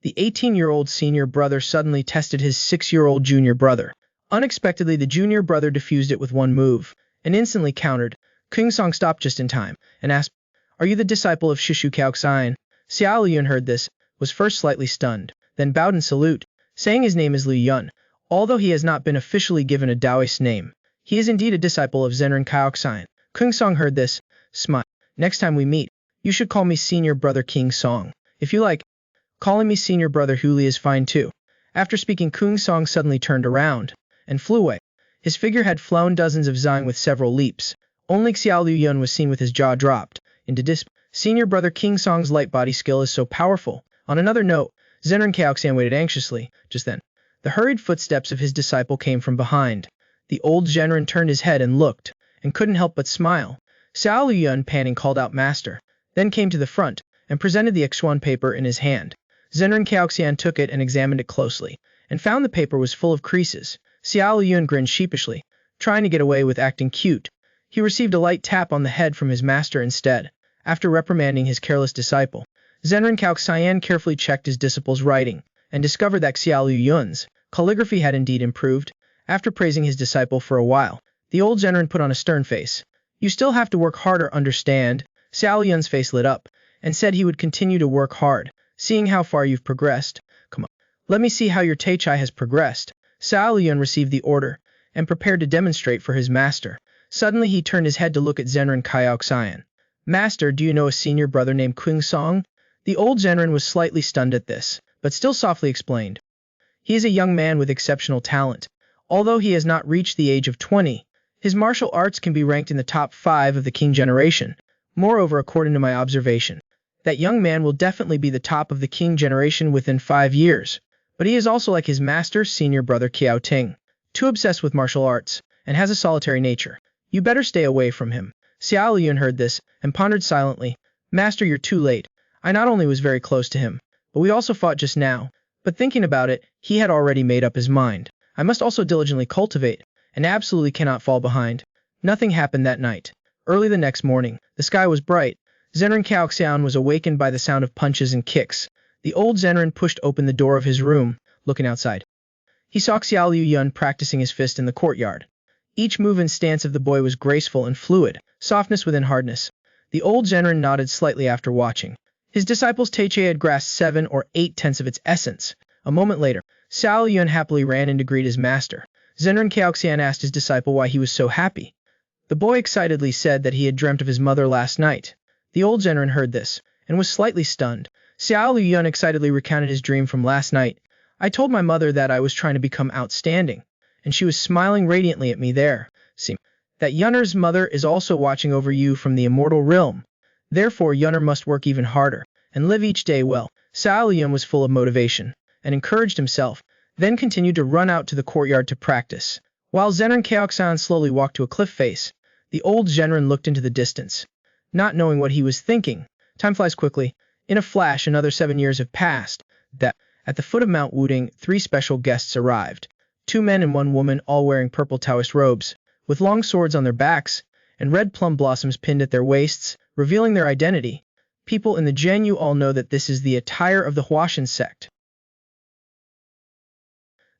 The 18-year-old senior brother suddenly tested his 6-year-old junior brother. Unexpectedly, the junior brother defused it with one move, and instantly countered. Kung Song stopped just in time, and asked, "Are you the disciple of Shishu Kaoxian?" Xiao Liyun heard this, was first slightly stunned, then bowed in salute, saying his name is Liu Yun. Although he has not been officially given a Taoist name, he is indeed a disciple of Zenren Kaoxian. Kung Song heard this, smiled. "Next time we meet, you should call me senior brother King Song. If you like, calling me senior brother Huli is fine too." After speaking, Kung Song suddenly turned around and flew away. His figure had flown dozens of zang with several leaps. Only Xiao Liu Yun was seen with his jaw dropped into disbelief. Senior brother King Song's light body skill is so powerful. On another note, Zenren Kaoxian waited anxiously. Just then, the hurried footsteps of his disciple came from behind. The old Zenren turned his head and looked, and couldn't help but smile. Xiao Liu Yun, panting, called out "Master," then came to the front and presented the X1 paper in his hand. Zenren Kaoxian took it and examined it closely, and found the paper was full of creases. Xiao Liu Yun grinned sheepishly, trying to get away with acting cute. He received a light tap on the head from his master instead. After reprimanding his careless disciple, Zenren Kaoxian carefully checked his disciple's writing, and discovered that Xiao Liu Yun's calligraphy had indeed improved. After praising his disciple for a while, the old Zenren put on a stern face. "You still have to work harder, understand?" Xiao Liu Yun's face lit up, and said he would continue to work hard. "Seeing how far you've progressed, come on, let me see how your Tai Chai has progressed." Xiao Liu Yun received the order, and prepared to demonstrate for his master. Suddenly he turned his head to look at Zenren Kaoxian. "Master, do you know a senior brother named Kung Song?" The old Zenren was slightly stunned at this, but still softly explained. "He is a young man with exceptional talent. Although he has not reached the age of 20, his martial arts can be ranked in the top 5 of the King generation. Moreover, according to my observation, that young man will definitely be the top of the King generation within 5 years. But he is also like his master, senior brother Kiao Ting, too obsessed with martial arts, and has a solitary nature. You better stay away from him." Xiao Liu Yun heard this, and pondered silently. "Master, you're too late. I not only was very close to him, but we also fought just now." But thinking about it, he had already made up his mind. "I must also diligently cultivate, and absolutely cannot fall behind." Nothing happened that night. Early the next morning, the sky was bright. Zenren Kaoxian was awakened by the sound of punches and kicks. The old Zenren pushed open the door of his room, looking outside. He saw Xiao Liu Yun practicing his fist in the courtyard. Each move and stance of the boy was graceful and fluid, softness within hardness. The old Zenren nodded slightly after watching. His disciple's Tai Chi had grasped 7 or 8/10 of its essence. A moment later, Xiao Liu Yun happily ran in to greet his master. Zenren Kaoxian asked his disciple why he was so happy. The boy excitedly said that he had dreamt of his mother last night. The old Zenren heard this, and was slightly stunned. Xiao Liu Yun excitedly recounted his dream from last night. "I told my mother that I was trying to become outstanding, and she was smiling radiantly at me there. See, that Yunner's mother is also watching over you from the immortal realm. Therefore Yunner must work even harder, and live each day well." Xiao Liu Yun was full of motivation, and encouraged himself, then continued to run out to the courtyard to practice. While Zenren Kaoxian slowly walked to a cliff face, the old Zenren looked into the distance, not knowing what he was thinking. Time flies quickly. In a flash, another 7 years have passed. At the foot of Mount Wudang, 3 special guests arrived. 2 men and 1 woman, all wearing purple Taoist robes, with long swords on their backs, and red plum blossoms pinned at their waists, revealing their identity. People in the Gen, you all know that this is the attire of the Huashan sect.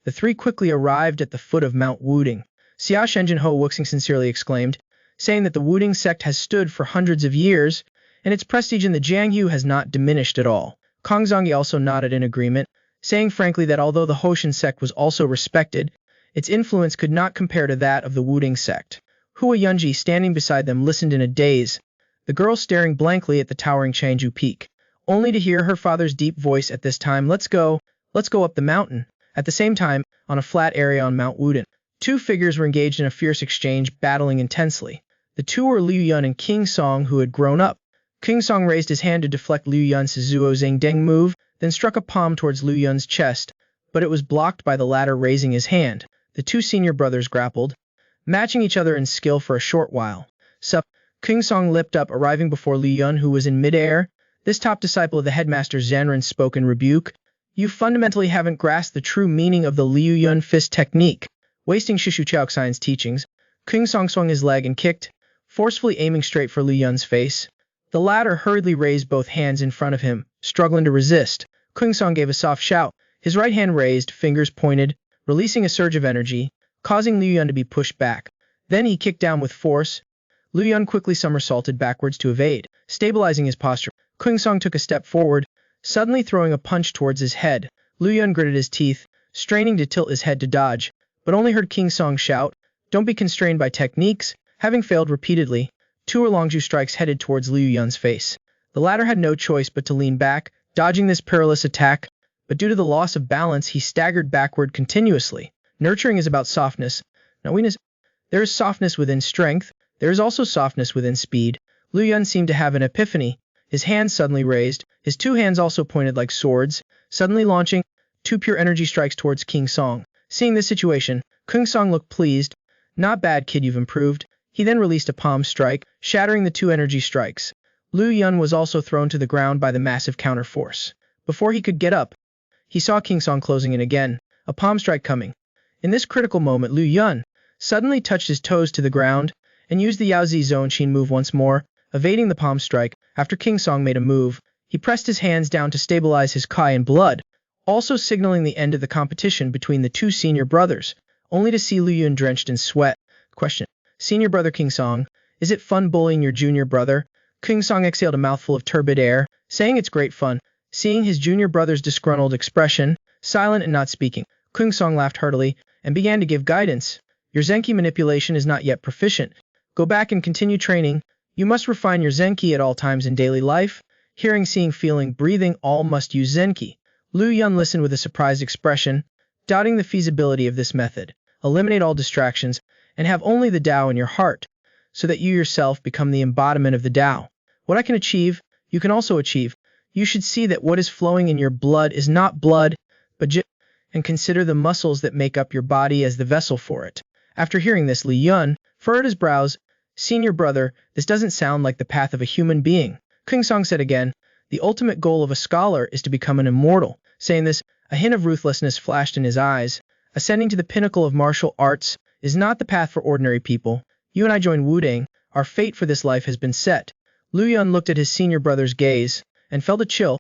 The 3 quickly arrived at the foot of Mount Wudang. Xia Shenjin Ho Wuxing sincerely exclaimed, saying that the Wudang sect has stood for hundreds of years, and its prestige in the Jianghu has not diminished at all. Kong Zongyi also nodded in agreement, saying frankly that although the Hoshan sect was also respected, its influence could not compare to that of the Wudang sect. Hua Yunji, standing beside them, listened in a daze, the girl staring blankly at the towering Changju peak, only to hear her father's deep voice at this time, let's go up the mountain." At the same time, on a flat area on Mount Wudang, 2 figures were engaged in a fierce exchange, battling intensely. The 2 were Liu Yun and King Song, who had grown up. King Song raised his hand to deflect Liu Yun's Zuo Zing Deng move, then struck a palm towards Liu Yun's chest, but it was blocked by the latter raising his hand. The 2 senior brothers grappled, matching each other in skill for a short while. Sup, King Song leapt up, arriving before Liu Yun, who was in midair. This top disciple of the headmaster Zenren spoke in rebuke. "You fundamentally haven't grasped the true meaning of the Liu Yun fist technique. Wasting Shishu Chaoxian's teachings, King Song swung his leg and kicked, forcefully aiming straight for Lu Yun's face. The latter hurriedly raised both hands in front of him, struggling to resist. King Song gave a soft shout, his right hand raised, fingers pointed, releasing a surge of energy, causing Lu Yun to be pushed back. Then he kicked down with force. Lu Yun quickly somersaulted backwards to evade, stabilizing his posture. King Song took a step forward, suddenly throwing a punch towards his head. Lu Yun gritted his teeth, straining to tilt his head to dodge, but only heard King Song shout, "Don't be constrained by techniques." Having failed repeatedly, two Longju strikes headed towards Liu Yun's face. The latter had no choice but to lean back, dodging this perilous attack, but due to the loss of balance he staggered backward continuously. Nurturing is about softness. Now there is softness within strength, there is also softness within speed. Liu Yun seemed to have an epiphany. His hands suddenly raised, his two hands also pointed like swords, suddenly launching two pure energy strikes towards King Song. Seeing this situation, King Song looked pleased. "Not bad, kid, you've improved." He then released a palm strike, shattering the two energy strikes. Liu Yun was also thrown to the ground by the massive counter-force. Before he could get up, he saw King Song closing in again, a palm strike coming. In this critical moment, Liu Yun suddenly touched his toes to the ground and used the Yaozi Zone Qin move once more, evading the palm strike. After King Song made a move, he pressed his hands down to stabilize his Kai and blood, also signaling the end of the competition between the two senior brothers, only to see Liu Yun drenched in sweat. Question: Senior brother King Song, is it fun bullying your junior brother? King Song exhaled a mouthful of turbid air, saying it's great fun. Seeing his junior brother's disgruntled expression, silent and not speaking, King Song laughed heartily and began to give guidance. Your Zenki manipulation is not yet proficient. Go back and continue training. You must refine your Zenki at all times in daily life. Hearing, seeing, feeling, breathing, all must use Zenki. Liu Yun listened with a surprised expression, doubting the feasibility of this method. Eliminate all distractions, and have only the Tao in your heart, so that you yourself become the embodiment of the Tao. What I can achieve, you can also achieve. You should see that what is flowing in your blood is not blood, but and consider the muscles that make up your body as the vessel for it. After hearing this, Li Yun furrowed his brows. Senior brother, this doesn't sound like the path of a human being. King Song said again, the ultimate goal of a scholar is to become an immortal. Saying this, a hint of ruthlessness flashed in his eyes. Ascending to the pinnacle of martial arts is not the path for ordinary people. You and I join Wudang. Our fate for this life has been set. Liu Yun looked at his senior brother's gaze and felt a chill.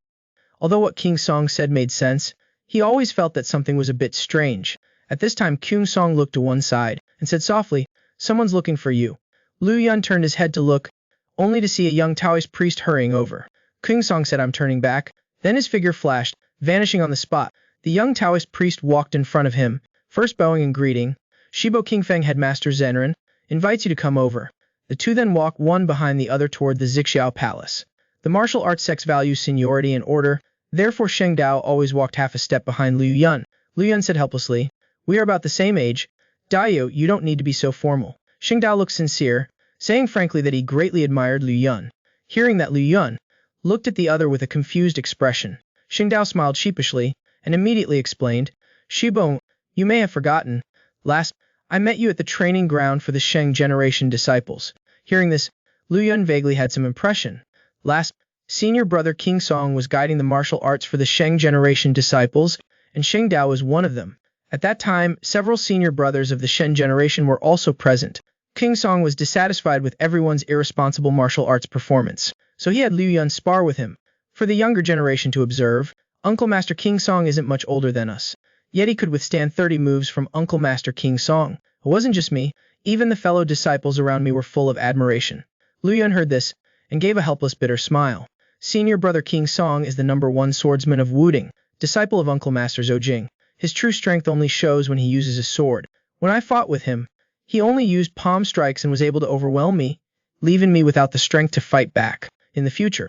Although what King Song said made sense, he always felt that something was a bit strange. At this time, King Song looked to one side and said softly, someone's looking for you. Liu Yun turned his head to look, only to see a young Taoist priest hurrying over. King Song said, I'm turning back. Then his figure flashed, vanishing on the spot. The young Taoist priest walked in front of him, first bowing and greeting. Shibo Kingfeng Headmaster Zenren invites you to come over. The two then walk one behind the other toward the Zixiao Palace. The martial arts sects value seniority and order, therefore Sheng Dao always walked half a step behind Liu Yun. Liu Yun said helplessly, we are about the same age. Daio, you don't need to be so formal. Sheng Dao looked sincere, saying frankly that he greatly admired Liu Yun. Hearing that, Liu Yun looked at the other with a confused expression. Sheng Dao smiled sheepishly and immediately explained, Shibo, you may have forgotten. Last, I met you at the training ground for the Sheng generation disciples. Hearing this, Liu Yun vaguely had some impression. Last, senior brother King Song was guiding the martial arts for the Sheng generation disciples, and Sheng Dao was one of them. At that time, several senior brothers of the Shen generation were also present. King Song was dissatisfied with everyone's irresponsible martial arts performance, so he had Liu Yun spar with him. For the younger generation to observe, Uncle Master King Song isn't much older than us, yet he could withstand 30 moves from Uncle Master King Song. It wasn't just me, even the fellow disciples around me were full of admiration. Liu Yun heard this, and gave a helpless bitter smile. Senior brother King Song is the #1 swordsman of Wudang, disciple of Uncle Master Zhou Jing. His true strength only shows when he uses a sword. When I fought with him, he only used palm strikes and was able to overwhelm me, leaving me without the strength to fight back. In the future,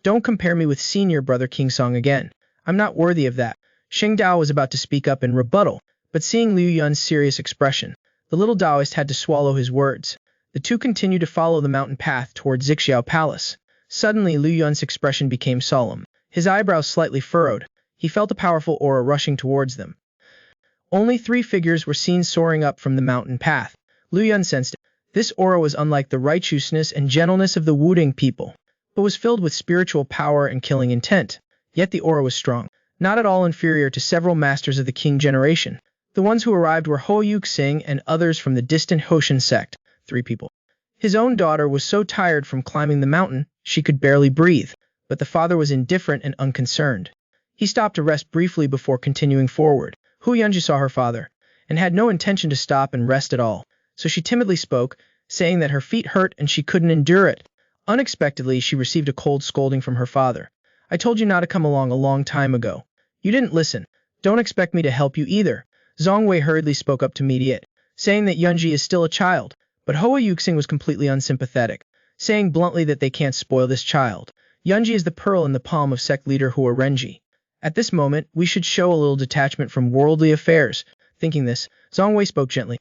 don't compare me with senior brother King Song again. I'm not worthy of that. Sheng Dao was about to speak up in rebuttal, but seeing Liu Yun's serious expression, the little Taoist had to swallow his words. The two continued to follow the mountain path toward Zixiao Palace. Suddenly, Liu Yun's expression became solemn. His eyebrows slightly furrowed. He felt a powerful aura rushing towards them. Only 3 figures were seen soaring up from the mountain path. Liu Yun sensed it. This aura was unlike the righteousness and gentleness of the Wudang people, but was filled with spiritual power and killing intent. Yet the aura was strong, not at all inferior to several masters of the King generation. The ones who arrived were Ho Yuk-sing and others from the distant Hoshin sect, 3 people. His own daughter was so tired from climbing the mountain, she could barely breathe, but the father was indifferent and unconcerned. He stopped to rest briefly before continuing forward. Hu Yunji saw her father, and had no intention to stop and rest at all, so she timidly spoke, saying that her feet hurt and she couldn't endure it. Unexpectedly, she received a cold scolding from her father. I told you not to come along a long time ago. You didn't listen. Don't expect me to help you either. Zhang Wei hurriedly spoke up to mediate, saying that Yunji is still a child, but Hoa Yuxing was completely unsympathetic, saying bluntly that they can't spoil this child. Yunji is the pearl in the palm of sect leader Hua Renji. At this moment, we should show a little detachment from worldly affairs. Thinking this, Zhang Wei spoke gently.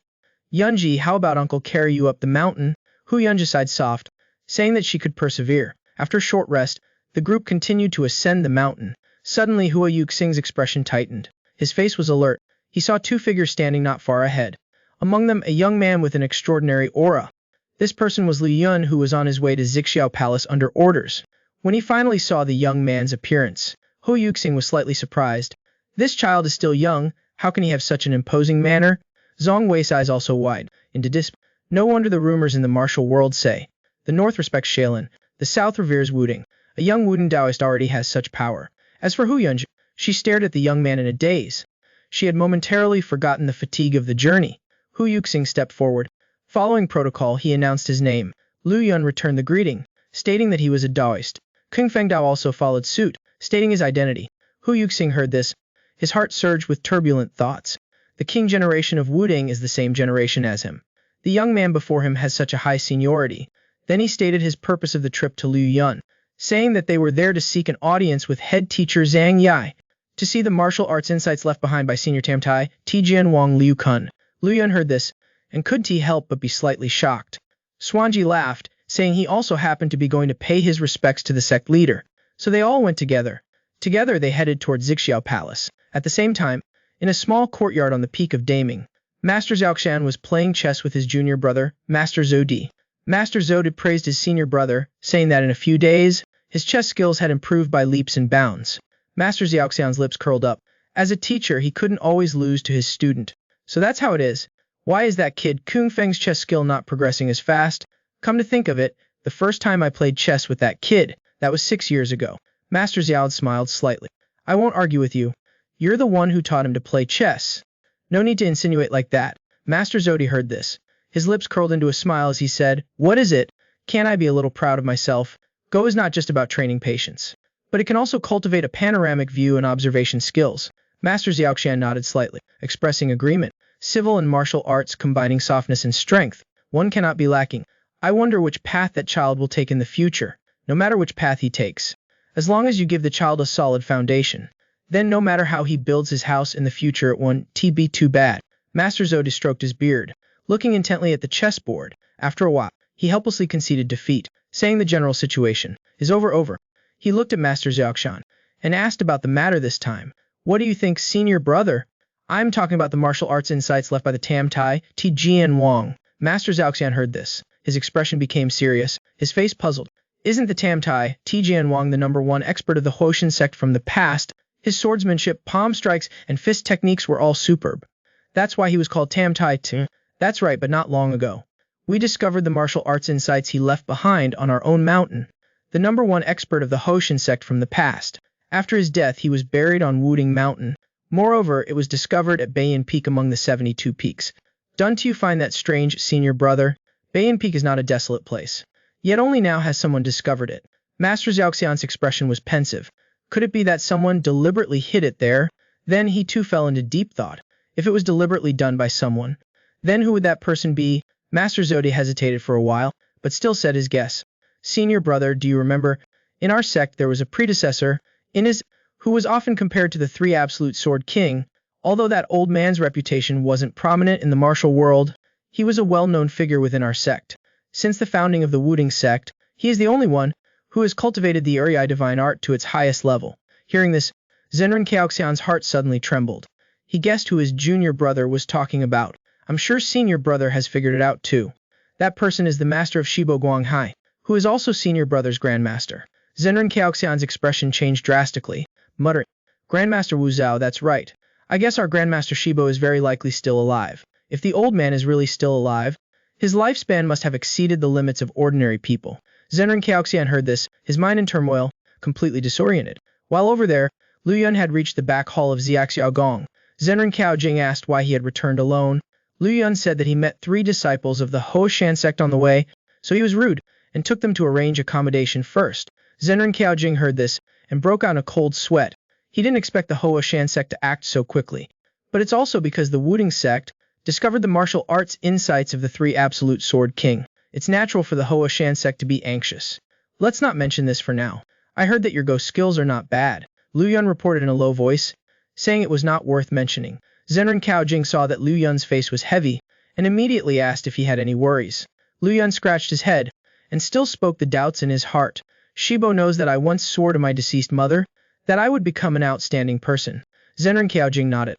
Yunji, how about uncle carry you up the mountain? Hu Yunji sighed soft, saying that she could persevere. After a short rest, the group continued to ascend the mountain. Suddenly, Hua Yuxing's expression tightened. His face was alert. He saw 2 figures standing not far ahead. Among them, a young man with an extraordinary aura. This person was Liu Yun, who was on his way to Zixiao Palace under orders. When he finally saw the young man's appearance, Hou Yuxing was slightly surprised. This child is still young, how can he have such an imposing manner? Zhang Wei's eyes also wide, into disp. No wonder the rumors in the martial world say. The north respects Shaolin, the south reveres Wudang. A young Wudang Taoist already has such power. As for Hu Yunji, she stared at the young man in a daze. She had momentarily forgotten the fatigue of the journey. Hu Yuxing stepped forward. Following protocol, he announced his name. Liu Yun returned the greeting, stating that he was a Taoist. Kung Fengdao also followed suit, stating his identity. Hu Yuxing heard this. His heart surged with turbulent thoughts. The king generation of Wudang is the same generation as him. The young man before him has such a high seniority. Then he stated his purpose of the trip to Liu Yun, saying that they were there to seek an audience with head teacher Zhang Yai, to see the martial arts insights left behind by senior Tamtai, Tijian Wang Liu Kun. Liu Yun heard this, and couldn't he help but be slightly shocked. Swanji laughed, saying he also happened to be going to pay his respects to the sect leader. So they all went together. Together they headed toward Zixiao Palace. At the same time, in a small courtyard on the peak of Daming, Master Xiaoxian was playing chess with his junior brother, Master Zodi. Master Zodi praised his senior brother, saying that in a few days, his chess skills had improved by leaps and bounds. Master Xiaoxian's lips curled up. As a teacher, he couldn't always lose to his student. So that's how it is. Why is that kid Kung Feng's chess skill not progressing as fast? Come to think of it, the first time I played chess with that kid, that was 6 years ago. Master Xiao smiled slightly. I won't argue with you. You're the one who taught him to play chess. No need to insinuate like that. Master Zodi heard this. His lips curled into a smile as he said, What is it? Can't I be a little proud of myself? Go is not just about training patience, but it can also cultivate a panoramic view and observation skills. Master Xiaoxian nodded slightly, expressing agreement. Civil and martial arts combining softness and strength. One cannot be lacking. I wonder which path that child will take in the future. No matter which path he takes, as long as you give the child a solid foundation, then no matter how he builds his house in the future, it won't be too bad. Master Zodi stroked his beard, looking intently at the chessboard. After a while, he helplessly conceded defeat, saying the general situation is over. He looked at Master Xiaoxian and asked about the matter this time. What do you think, senior brother? I'm talking about the martial arts insights left by the Tamtai, Tijian Wang. Master Xiaoxian heard this. His expression became serious, his face puzzled. Isn't the Tamtai, Tijian Wang, the #1 expert of the Hoshin sect from the past? His swordsmanship, palm strikes, and fist techniques were all superb. That's why he was called Tamtai too. That's right, but not long ago. We discovered the martial arts insights he left behind on our own mountain. The #1 expert of the Hoshin sect from the past. After his death, he was buried on Wudang Mountain. Moreover, it was discovered at Bayan Peak among the 72 peaks. Don't you find that strange, senior brother? Bayan Peak is not a desolate place. Yet only now has someone discovered it. Master Xiaoxian's expression was pensive. Could it be that someone deliberately hid it there? Then he too fell into deep thought. If it was deliberately done by someone, then who would that person be? Master Zodi hesitated for a while, but still said his guess. Senior brother, do you remember? In our sect there was a predecessor, who was often compared to the 3 absolute sword king. Although that old man's reputation wasn't prominent in the martial world, he was a well-known figure within our sect. Since the founding of the Wudang sect, he is the only one who has cultivated the Uriai divine art to its highest level. Hearing this, Zenran Kaoxian's heart suddenly trembled. He guessed who his junior brother was talking about. I'm sure senior brother has figured it out too. That person is the master of Shibo Guanghai, who is also senior brother's grandmaster. Zenran Kaoxian's expression changed drastically, muttering, Grandmaster Wu Zhao, that's right. I guess our Grandmaster Shibo is very likely still alive. If the old man is really still alive, his lifespan must have exceeded the limits of ordinary people. Zenran Xiaoxian heard this, his mind in turmoil, completely disoriented. While over there, Lu Yun had reached the back hall of Xiaoxiaogong. Zenran Xiaojing asked why he had returned alone. Lu Yun said that he met 3 disciples of the Houshan sect on the way, so he was rude, and took them to arrange accommodation first. Zenran Xiaojing heard this, and broke out in a cold sweat. He didn't expect the Houshan sect to act so quickly. But it's also because the Wudang sect discovered the martial arts insights of the 3 absolute sword king. It's natural for the Houshan sect to be anxious. Let's not mention this for now. I heard that your ghost skills are not bad, Lu Yun reported in a low voice, saying it was not worth mentioning. Zenran Xiaojing saw that Lu Yun's face was heavy, and immediately asked if he had any worries. Lu Yun scratched his head, and still spoke the doubts in his heart. Shibo knows that I once swore to my deceased mother that I would become an outstanding person. Zenran Xiaojing nodded.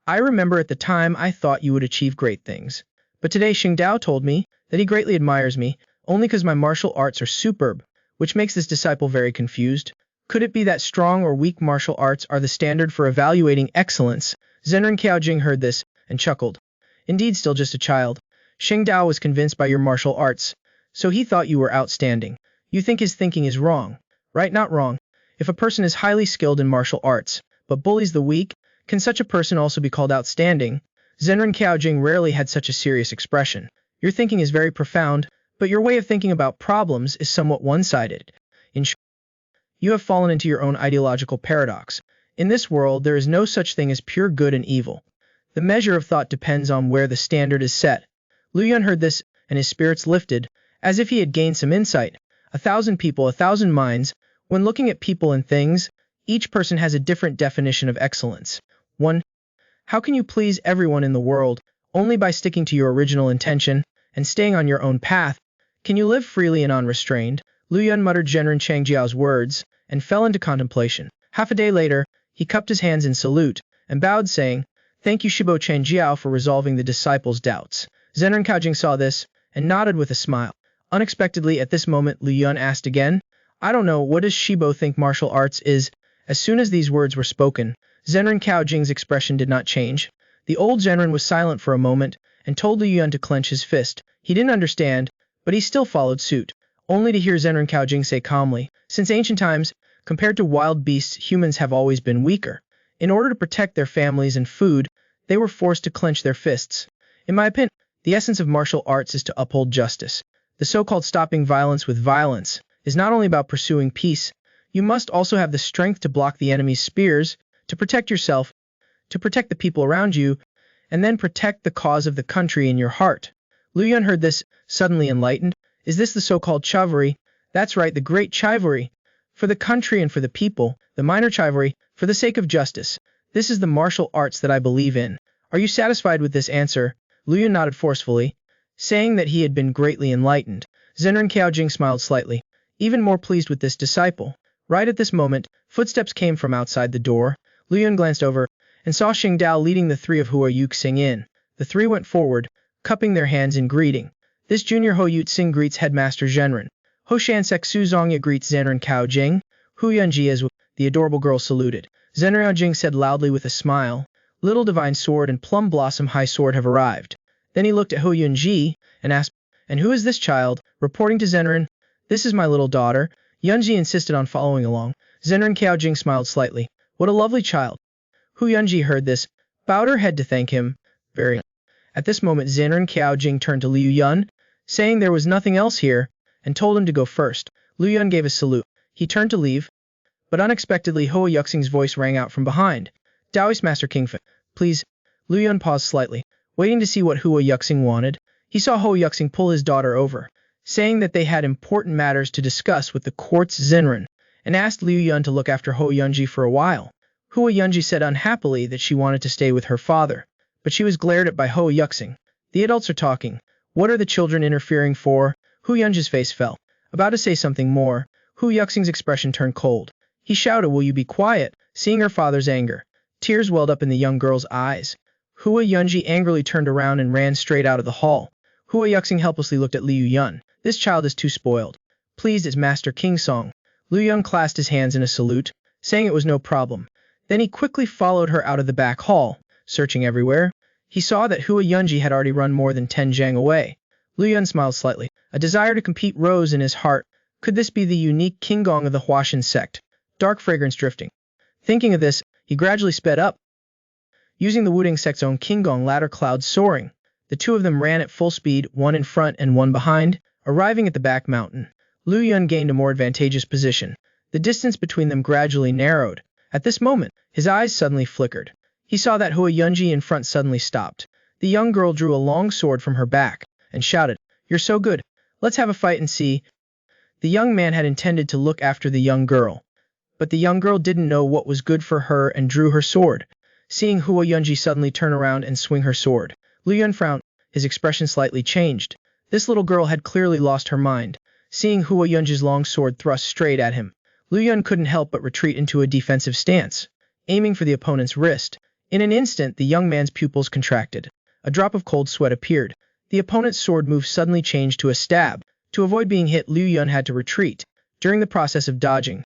I remember at the time I thought you would achieve great things. But today Xingdao told me that he greatly admires me, only because my martial arts are superb, which makes this disciple very confused. Could it be that strong or weak martial arts are the standard for evaluating excellence? Zenran Xiaojing heard this, and chuckled. Indeed, still just a child. Xingdao was convinced by your martial arts, so he thought you were outstanding. You think his thinking is wrong, right? Not wrong. If a person is highly skilled in martial arts, but bullies the weak, can such a person also be called outstanding? Zenran Xiaojing rarely had such a serious expression. Your thinking is very profound, but your way of thinking about problems is somewhat one-sided. In short, you have fallen into your own ideological paradox. In this world, there is no such thing as pure good and evil. The measure of thought depends on where the standard is set. Lu Yun heard this, and his spirits lifted, as if he had gained some insight. 1,000 people, 1,000 minds. When looking at people and things, each person has a different definition of excellence. 1. How can you please everyone in the world? Only by sticking to your original intention and staying on your own path. Can you live freely and unrestrained? Lu Yun muttered Zhenren Changjiao's words and fell into contemplation. Half a day later, he cupped his hands in salute and bowed, saying, Thank you Shibo Changjiao for resolving the disciples' doubts. Zenran Xiaojing saw this and nodded with a smile. Unexpectedly at this moment Lu Yun asked again, I don't know, what does Shibo think martial arts is? As soon as these words were spoken, Zenran Xiaojing's expression did not change. The old Zenran was silent for a moment and told Lu Yun to clench his fist. He didn't understand, but he still followed suit, only to hear Zenran Xiaojing say calmly, Since ancient times, compared to wild beasts, humans have always been weaker. In order to protect their families and food, they were forced to clench their fists. In my opinion, the essence of martial arts is to uphold justice. The so-called stopping violence with violence is not only about pursuing peace, you must also have the strength to block the enemy's spears, to protect yourself, to protect the people around you, and then protect the cause of the country in your heart. Lu Yun heard this, suddenly enlightened. Is this the so-called chivalry? That's right, the great chivalry. For the country and for the people, the minor chivalry, for the sake of justice. This is the martial arts that I believe in. Are you satisfied with this answer? Lu Yun nodded forcefully, saying that he had been greatly enlightened. Zenran Xiaojing smiled slightly, even more pleased with this disciple. Right at this moment, footsteps came from outside the door. Lu Yun glanced over and saw Xingdao leading the 3 of Hua Yuxing in. The 3 went forward, cupping their hands in greeting. This junior Hua Yuxing greets Headmaster Zhenren. Hoshan Seksu Zongya greets Zenran Xiaojing. Hu Yunji as the adorable girl saluted. Zenran Xiaojing said loudly with a smile, Little Divine Sword and Plum Blossom High Sword have arrived. Then he looked at Hu Yunji and asked, And who is this child? Reporting to Zenran, This is my little daughter. Yunji insisted on following along. Zenran Xiaojing smiled slightly. What a lovely child. Hu Yunji heard this, bowed her head to thank him. Very. At this moment Zenran Xiaojing turned to Liu Yun, saying there was nothing else here, and told him to go first. Liu Yun gave a salute. He turned to leave, but unexpectedly Hua Yuxing's voice rang out from behind. Taoist Master Kingfei, please. Liu Yun paused slightly, waiting to see what Hua Yuxing wanted. He saw Hua Yuxing pull his daughter over, saying that they had important matters to discuss with the court's Zenran, and asked Liu Yun to look after Hua Yunji for a while. Hua Yunji said unhappily that she wanted to stay with her father, but she was glared at by Hua Yuxing. The adults are talking. What are the children interfering for? Hu Yunji's face fell. About to say something more, Hu Yuxing's expression turned cold. He shouted, Will you be quiet? Seeing her father's anger, tears welled up in the young girl's eyes. Hua Yunji angrily turned around and ran straight out of the hall. Hua Yuxing helplessly looked at Liu Yun. This child is too spoiled. Pleased as Master King Song. Liu Yun clasped his hands in a salute, saying it was no problem. Then he quickly followed her out of the back hall, searching everywhere. He saw that Hua Yunji had already run more than 10 jang away. Liu Yun smiled slightly. A desire to compete rose in his heart. Could this be the unique Qinggong of the Huashan sect? Dark fragrance drifting. Thinking of this, he gradually sped up. Using the Wudang sect's own Qinggong ladder cloud soaring, the two of them ran at full speed, one in front and one behind. Arriving at the back mountain, Liu Yun gained a more advantageous position. The distance between them gradually narrowed. At this moment, his eyes suddenly flickered. He saw that Hua Yunji in front suddenly stopped. The young girl drew a long sword from her back and shouted, "You're so good. Let's have a fight and see." The young man had intended to look after the young girl, but the young girl didn't know what was good for her and drew her sword. Seeing Hua Yunji suddenly turn around and swing her sword, Liu Yun frowned. His expression slightly changed. This little girl had clearly lost her mind. Seeing Hua Yunji's long sword thrust straight at him, Liu Yun couldn't help but retreat into a defensive stance, aiming for the opponent's wrist. In an instant, the young man's pupils contracted. A drop of cold sweat appeared. The opponent's sword move suddenly changed to a stab. To avoid being hit, Liu Yun had to retreat. During the process of dodging,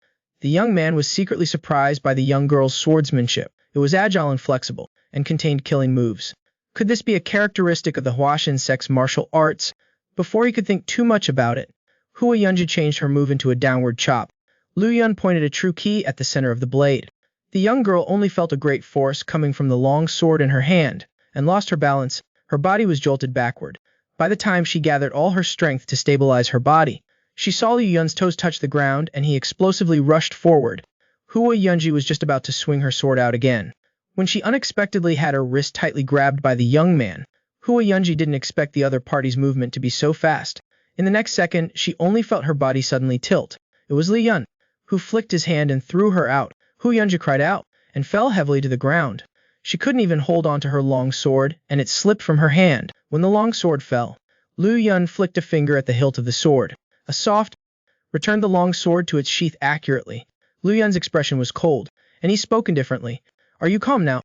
the young man was secretly surprised by the young girl's swordsmanship. It was agile and flexible, and contained killing moves. Could this be a characteristic of the Huashan sect's martial arts? Before he could think too much about it, Hua Yunji changed her move into a downward chop. Liu Yun pointed a true key at the center of the blade. The young girl only felt a great force coming from the long sword in her hand, and lost her balance. Her body was jolted backward. By the time she gathered all her strength to stabilize her body, she saw Liu Yun's toes touch the ground and he explosively rushed forward. Hua Yunji was just about to swing her sword out again, when she unexpectedly had her wrist tightly grabbed by the young man. Hua Yunji didn't expect the other party's movement to be so fast. In the next second, she only felt her body suddenly tilt. It was Liu Yun, who flicked his hand and threw her out. Hua Yunji cried out, and fell heavily to the ground. She couldn't even hold on to her long sword, and it slipped from her hand. When the long sword fell, Liu Yun flicked a finger at the hilt of the sword. A soft returned the long sword to its sheath accurately. Liu Yun's expression was cold, and he spoke indifferently. "Are you calm now?"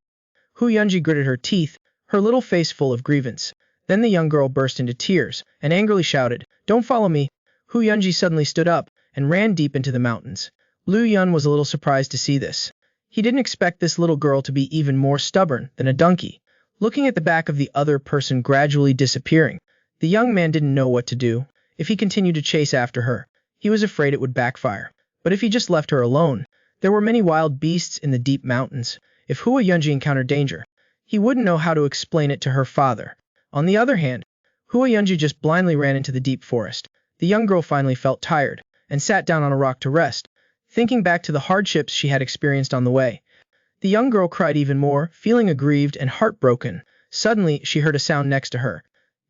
Hua Yunji gritted her teeth, her little face full of grievance. Then the young girl burst into tears, and angrily shouted, "Don't follow me." Hua Yunji suddenly stood up, and ran deep into the mountains. Liu Yun was a little surprised to see this. He didn't expect this little girl to be even more stubborn than a donkey. Looking at the back of the other person gradually disappearing, the young man didn't know what to do. If he continued to chase after her, he was afraid it would backfire. But if he just left her alone, there were many wild beasts in the deep mountains. If Hua Yunji encountered danger, he wouldn't know how to explain it to her father. On the other hand, Hua Yunji just blindly ran into the deep forest. The young girl finally felt tired, and sat down on a rock to rest, thinking back to the hardships she had experienced on the way. The young girl cried even more, feeling aggrieved and heartbroken. Suddenly, she heard a sound next to her.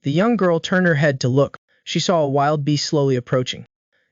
The young girl turned her head to look. She saw a wild beast slowly approaching.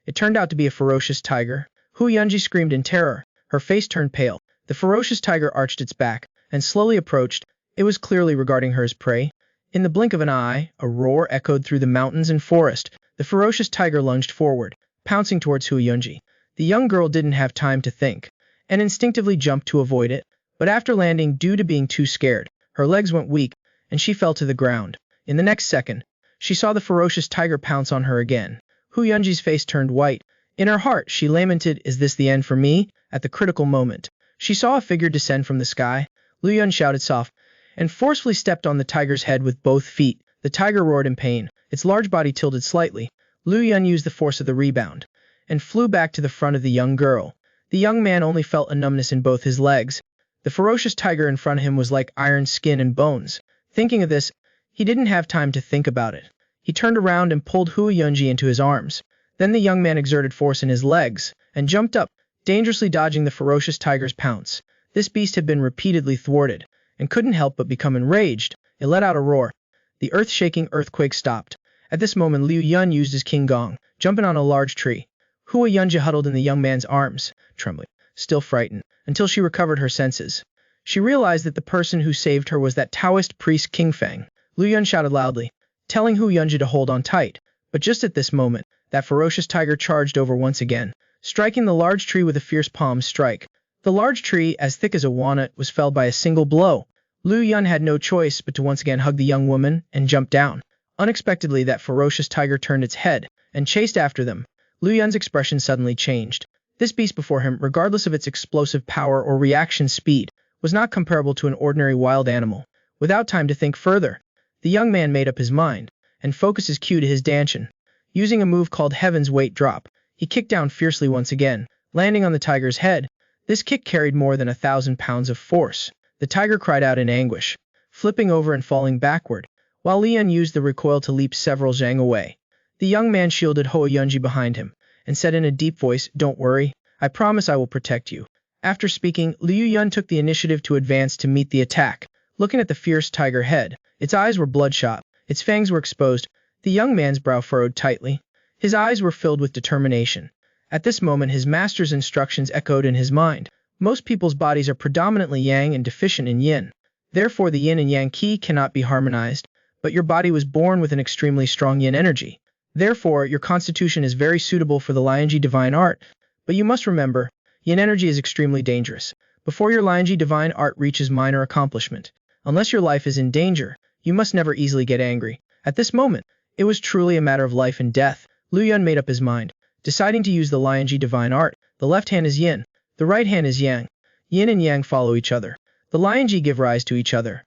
It turned out to be a ferocious tiger. Hua Yunji screamed in terror. Her face turned pale. The ferocious tiger arched its back, and slowly approached. It was clearly regarding her as prey. In the blink of an eye, a roar echoed through the mountains and forest. The ferocious tiger lunged forward, pouncing towards Hua Yunji. The young girl didn't have time to think, and instinctively jumped to avoid it, but after landing due to being too scared, her legs went weak, and she fell to the ground. In the next second, she saw the ferocious tiger pounce on her again. Hua Yunji's face turned white. In her heart, she lamented, "Is this the end for me?" At the critical moment, she saw a figure descend from the sky. Liu Yun shouted soft, and forcefully stepped on the tiger's head with both feet. The tiger roared in pain. Its large body tilted slightly. Liu Yun used the force of the rebound, and flew back to the front of the young girl. The young man only felt a numbness in both his legs. The ferocious tiger in front of him was like iron skin and bones. Thinking of this, he didn't have time to think about it. He turned around and pulled Hua Yunji into his arms. Then the young man exerted force in his legs, and jumped up, dangerously dodging the ferocious tiger's pounce. This beast had been repeatedly thwarted, and couldn't help but become enraged. It let out a roar. The earth-shaking earthquake stopped. At this moment Liu Yun used his Qinggong, jumping on a large tree. Hua Yunji huddled in the young man's arms, trembling, still frightened, until she recovered her senses. She realized that the person who saved her was that Taoist priest King Feng. Liu Yun shouted loudly, telling Hua Yunji to hold on tight. But just at this moment, that ferocious tiger charged over once again, striking the large tree with a fierce palm strike. The large tree, as thick as a walnut, was felled by a single blow. Liu Yun had no choice but to once again hug the young woman and jump down. Unexpectedly, that ferocious tiger turned its head and chased after them. Liu Yun's expression suddenly changed. This beast before him, regardless of its explosive power or reaction speed, was not comparable to an ordinary wild animal. Without time to think further, the young man made up his mind, and focused his cue to his dancing. Using a move called Heaven's Weight Drop, he kicked down fiercely once again, landing on the tiger's head. This kick carried more than 1,000 pounds of force. The tiger cried out in anguish, flipping over and falling backward, while Lian used the recoil to leap several zhang away. The young man shielded Ho Yunji behind him, and said in a deep voice, "Don't worry, I promise I will protect you." After speaking, Liu Yun took the initiative to advance to meet the attack. Looking at the fierce tiger head, its eyes were bloodshot, its fangs were exposed. The young man's brow furrowed tightly. His eyes were filled with determination. At this moment his master's instructions echoed in his mind. Most people's bodies are predominantly yang and deficient in yin. Therefore the yin and yang qi cannot be harmonized, but your body was born with an extremely strong yin energy. Therefore, your constitution is very suitable for the Lianji divine art. But you must remember, yin energy is extremely dangerous. Before your Lianji divine art reaches minor accomplishment, unless your life is in danger, you must never easily get angry. At this moment, it was truly a matter of life and death. Liu Yun made up his mind, deciding to use the Lianji divine art. The left hand is yin, the right hand is yang. Yin and yang follow each other. The Lianji give rise to each other.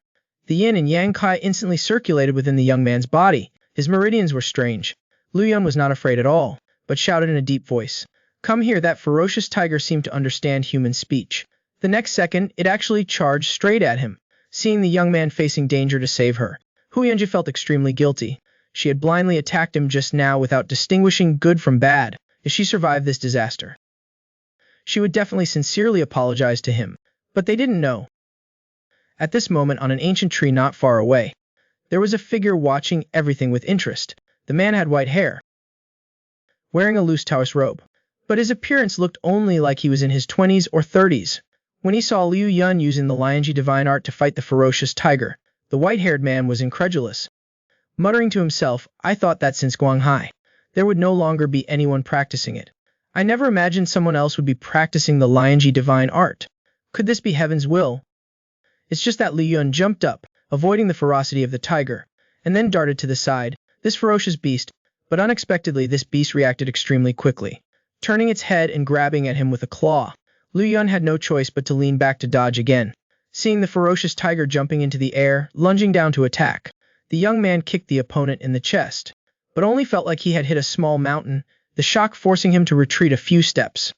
The yin and yang qi instantly circulated within the young man's body. His meridians were strange. Liu Yun was not afraid at all, but shouted in a deep voice, "Come here!" That ferocious tiger seemed to understand human speech. The next second, it actually charged straight at him. Seeing the young man facing danger to save her, Hu Yunji felt extremely guilty. She had blindly attacked him just now without distinguishing good from bad. If she survived this disaster, she would definitely sincerely apologize to him, but they didn't know. At this moment, on an ancient tree not far away, there was a figure watching everything with interest. The man had white hair, wearing a loose Taoist robe, but his appearance looked only like he was in his 20s or 30s. When he saw Liu Yun using the Lianji divine art to fight the ferocious tiger, the white-haired man was incredulous. Muttering to himself, "I thought that since Guanghai, there would no longer be anyone practicing it. I never imagined someone else would be practicing the Lianji divine art. Could this be heaven's will?" It's just that Liu Yun jumped up, avoiding the ferocity of the tiger, and then darted to the side. This ferocious beast, but unexpectedly this beast reacted extremely quickly, turning its head and grabbing at him with a claw. Liu Yun had no choice but to lean back to dodge again. Seeing the ferocious tiger jumping into the air, lunging down to attack, the young man kicked the opponent in the chest, but only felt like he had hit a small mountain, the shock forcing him to retreat a few steps.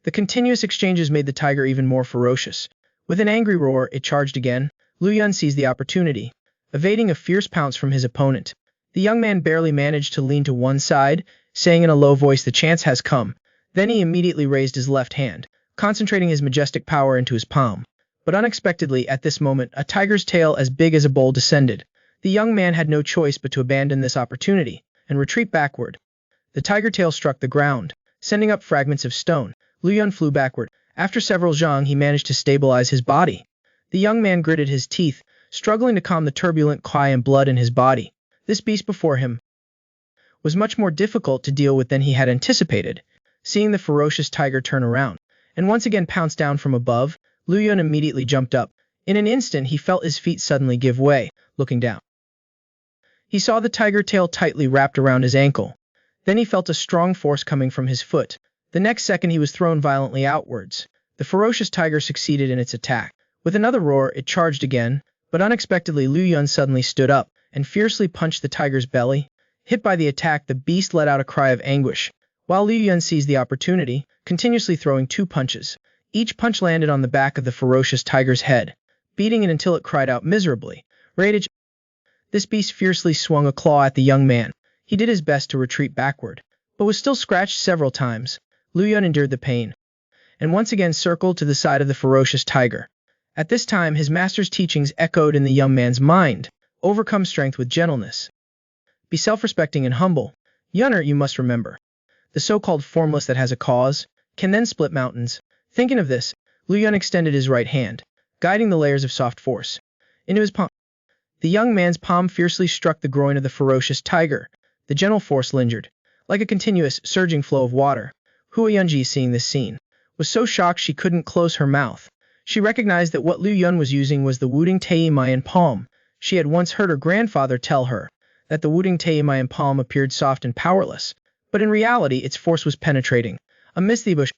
The continuous exchanges made the tiger even more ferocious. With an angry roar, it charged again. Liu Yun seized the opportunity, evading a fierce pounce from his opponent. The young man barely managed to lean to one side, saying in a low voice, "The chance has come." Then he immediately raised his left hand, concentrating his majestic power into his palm. But unexpectedly, at this moment, a tiger's tail as big as a bowl descended. The young man had no choice but to abandon this opportunity and retreat backward. The tiger tail struck the ground, sending up fragments of stone. Liu Yun flew backward. After several zhang, he managed to stabilize his body. The young man gritted his teeth, struggling to calm the turbulent qi and blood in his body. This beast before him was much more difficult to deal with than he had anticipated. Seeing the ferocious tiger turn around and once again pounce down from above, Liu Yun immediately jumped up. In an instant, he felt his feet suddenly give way. Looking down, he saw the tiger tail tightly wrapped around his ankle. Then he felt a strong force coming from his foot. The next second, he was thrown violently outwards. The ferocious tiger succeeded in its attack. With another roar, it charged again, but unexpectedly Liu Yun suddenly stood up and fiercely punched the tiger's belly. Hit by the attack, the beast let out a cry of anguish, while Liu Yun seized the opportunity, continuously throwing 2 punches. Each punch landed on the back of the ferocious tiger's head, beating it until it cried out miserably. Rage. This beast fiercely swung a claw at the young man. He did his best to retreat backward, but was still scratched several times. Liu Yun endured the pain, and once again circled to the side of the ferocious tiger. At this time, his master's teachings echoed in the young man's mind. Overcome strength with gentleness. Be self-respecting and humble. Yunner, you must remember. The so-called formless that has a cause can then split mountains. Thinking of this, Liu Yun extended his right hand, guiding the layers of soft force into his palm. The young man's palm fiercely struck the groin of the ferocious tiger. The gentle force lingered, like a continuous, surging flow of water. Hu Yunji, seeing this scene, was so shocked she couldn't close her mouth. She recognized that what Liu Yun was using was the Wudang Tei Mayan palm. She had once heard her grandfather tell her that the Wudang Tei Mayan palm appeared soft and powerless, but in reality its force was penetrating. Amidst the bush,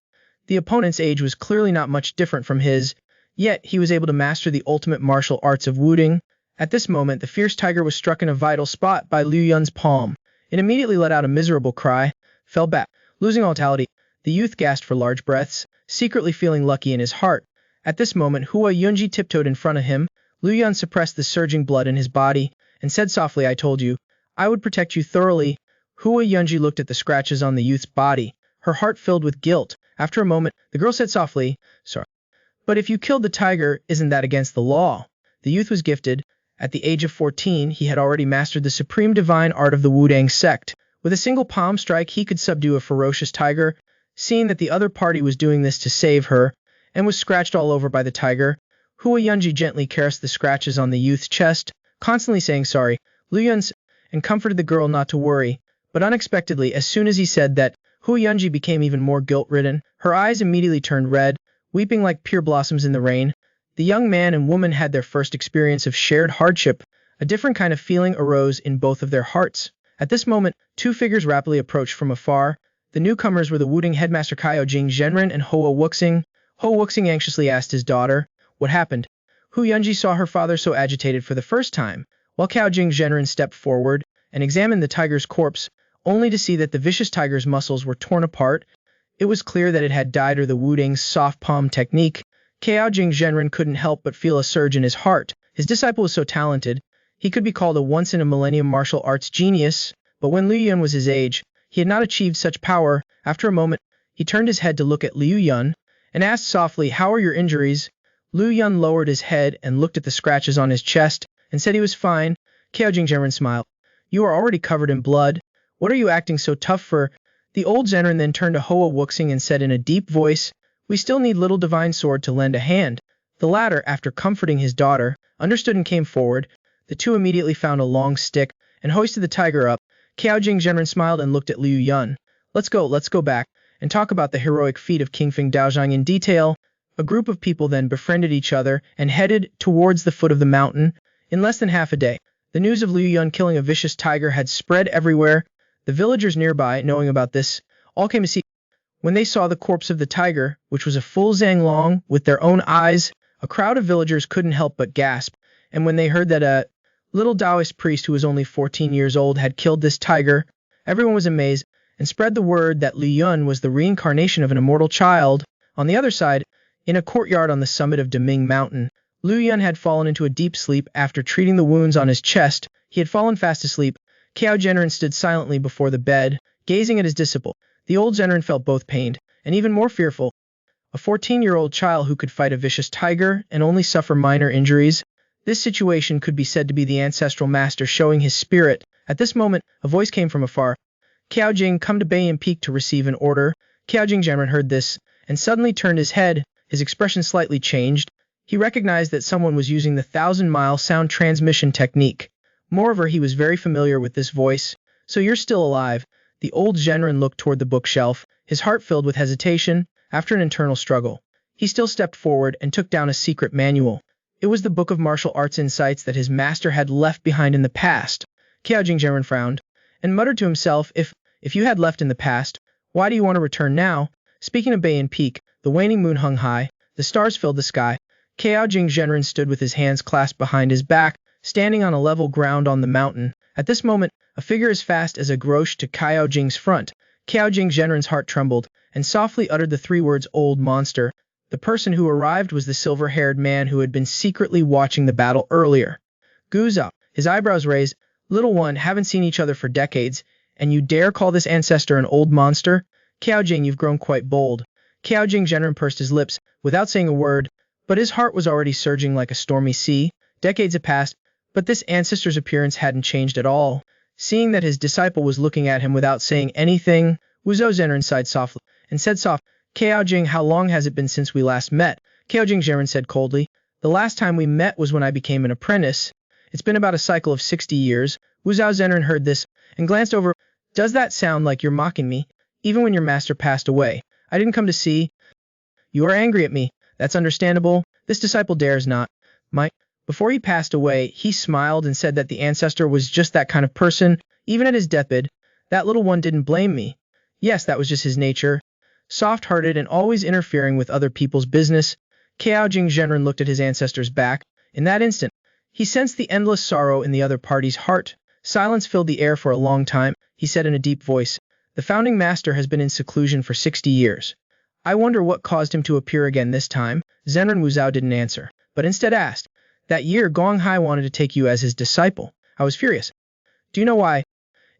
The opponent's age was clearly not much different from his, yet he was able to master the ultimate martial arts of Wudang. At this moment, the fierce tiger was struck in a vital spot by Liu Yun's palm. It immediately let out a miserable cry, fell back, losing all vitality. The youth gasped for large breaths, secretly feeling lucky in his heart. At this moment, Hua Yunji tiptoed in front of him. Liu Yun suppressed the surging blood in his body, and said softly, "I told you, I would protect you thoroughly." Hua Yunji looked at the scratches on the youth's body, her heart filled with guilt. After a moment, the girl said softly, "Sorry. But if you killed the tiger, isn't that against the law?" The youth was gifted. At the age of 14, he had already mastered the supreme divine art of the Wudang sect. With a single palm strike, he could subdue a ferocious tiger. Seeing that the other party was doing this to save her, and was scratched all over by the tiger, Hua Yunji gently caressed the scratches on the youth's chest, constantly saying sorry. Liu Yun and comforted the girl not to worry, but unexpectedly, as soon as he said that, Hua Yunji became even more guilt-ridden. Her eyes immediately turned red, weeping like pure blossoms in the rain. The young man and woman had their first experience of shared hardship. A different kind of feeling arose in both of their hearts. At this moment, two figures rapidly approached from afar. The newcomers were the Wudang headmaster Caojing Zhenren and Hoa Wuxing. Hoa Wuxing anxiously asked his daughter, "What happened?" Hu Yunji saw her father so agitated for the first time, while Caojing Zhenren stepped forward and examined the tiger's corpse, only to see that the vicious tiger's muscles were torn apart. It was clear that it had died or the Wudang's soft palm technique. Caojing Zhenren couldn't help but feel a surge in his heart. His disciple was so talented, he could be called a once-in-a-millennium martial arts genius, but when Liu Yun was his age, he had not achieved such power. After a moment, he turned his head to look at Liu Yun, and asked softly, "How are your injuries?" Liu Yun lowered his head and looked at the scratches on his chest, and said he was fine. Caojing Zhenren smiled. "You are already covered in blood. What are you acting so tough for?" The old Zhenren then turned to Hoa Wuxing and said in a deep voice, "We still need little divine sword to lend a hand." The latter, after comforting his daughter, understood and came forward. The two immediately found a long stick, and hoisted the tiger up. Caojing Zhenren smiled and looked at Liu Yun. Let's go back, and talk about the heroic feat of King Feng Daozhang in detail." A group of people then befriended each other and headed towards the foot of the mountain. In less than half a day, the news of Liu Yun killing a vicious tiger had spread everywhere. The villagers nearby, knowing about this, all came to see. When they saw the corpse of the tiger, which was a full zang long, with their own eyes, a crowd of villagers couldn't help but gasp. And when they heard that a little Taoist priest who was only 14 years old had killed this tiger, everyone was amazed, and spread the word that Liu Yun was the reincarnation of an immortal child. On the other side, in a courtyard on the summit of Deming Mountain, Liu Yun had fallen into a deep sleep after treating the wounds on his chest. He had fallen fast asleep. Cao Zhenren stood silently before the bed, gazing at his disciple. The old Zhenren felt both pained and even more fearful. A 14-year-old child who could fight a vicious tiger and only suffer minor injuries. This situation could be said to be the ancestral master showing his spirit. At this moment, a voice came from afar. "Caojing, come to Bayan Peak to receive an order." Caojing Zhenren heard this, and suddenly turned his head. His expression slightly changed. He recognized that someone was using the 1,000-mile sound transmission technique. Moreover, he was very familiar with this voice. "So you're still alive." The old Zhenren looked toward the bookshelf, his heart filled with hesitation. After an internal struggle, he still stepped forward and took down a secret manual. It was the book of martial arts insights that his master had left behind in the past. Caojing Zhenren frowned, and muttered to himself, If you had left in the past, why do you want to return now?" Speaking of Bayan Peak, the waning moon hung high, the stars filled the sky. Caojing Zhenren stood with his hands clasped behind his back, standing on a level ground on the mountain. At this moment, a figure as fast as a grouch to Caojing's front. Caojing Zhenren's heart trembled, and softly uttered the three words, "Old monster." The person who arrived was the silver-haired man who had been secretly watching the battle earlier. Guza, his eyebrows raised, "Little one, haven't seen each other for decades, and you dare call this ancestor an old monster? Caojing, you've grown quite bold." Caojing Zhenren pursed his lips, without saying a word, but his heart was already surging like a stormy sea. Decades had passed, but this ancestor's appearance hadn't changed at all. Seeing that his disciple was looking at him without saying anything, Wuzhou Zhenren sighed softly, and said soft, "Caojing, how long has it been since we last met?" Caojing Zhenren said coldly, "The last time we met was when I became an apprentice. It's been about a cycle of 60 years. Wuzhou Zhenren heard this, and glanced over. "Does that sound like you're mocking me? Even when your master passed away, I didn't come to see. You are angry at me. That's understandable. This disciple dares not. Before he passed away, he smiled and said that the ancestor was just that kind of person. Even at his deathbed, that little one didn't blame me. Yes, that was just his nature. soft-hearted and always interfering with other people's business. Cao Jing Zhenren looked at his ancestor's back. In that instant, he sensed the endless sorrow in the other party's heart. Silence filled the air for a long time. He said in a deep voice, "The founding master has been in seclusion for 60 years. I wonder what caused him to appear again this time." Zhenren Wuzhao didn't answer, but instead asked, "That year Gong Hai wanted to take you as his disciple. I was furious. Do you know why?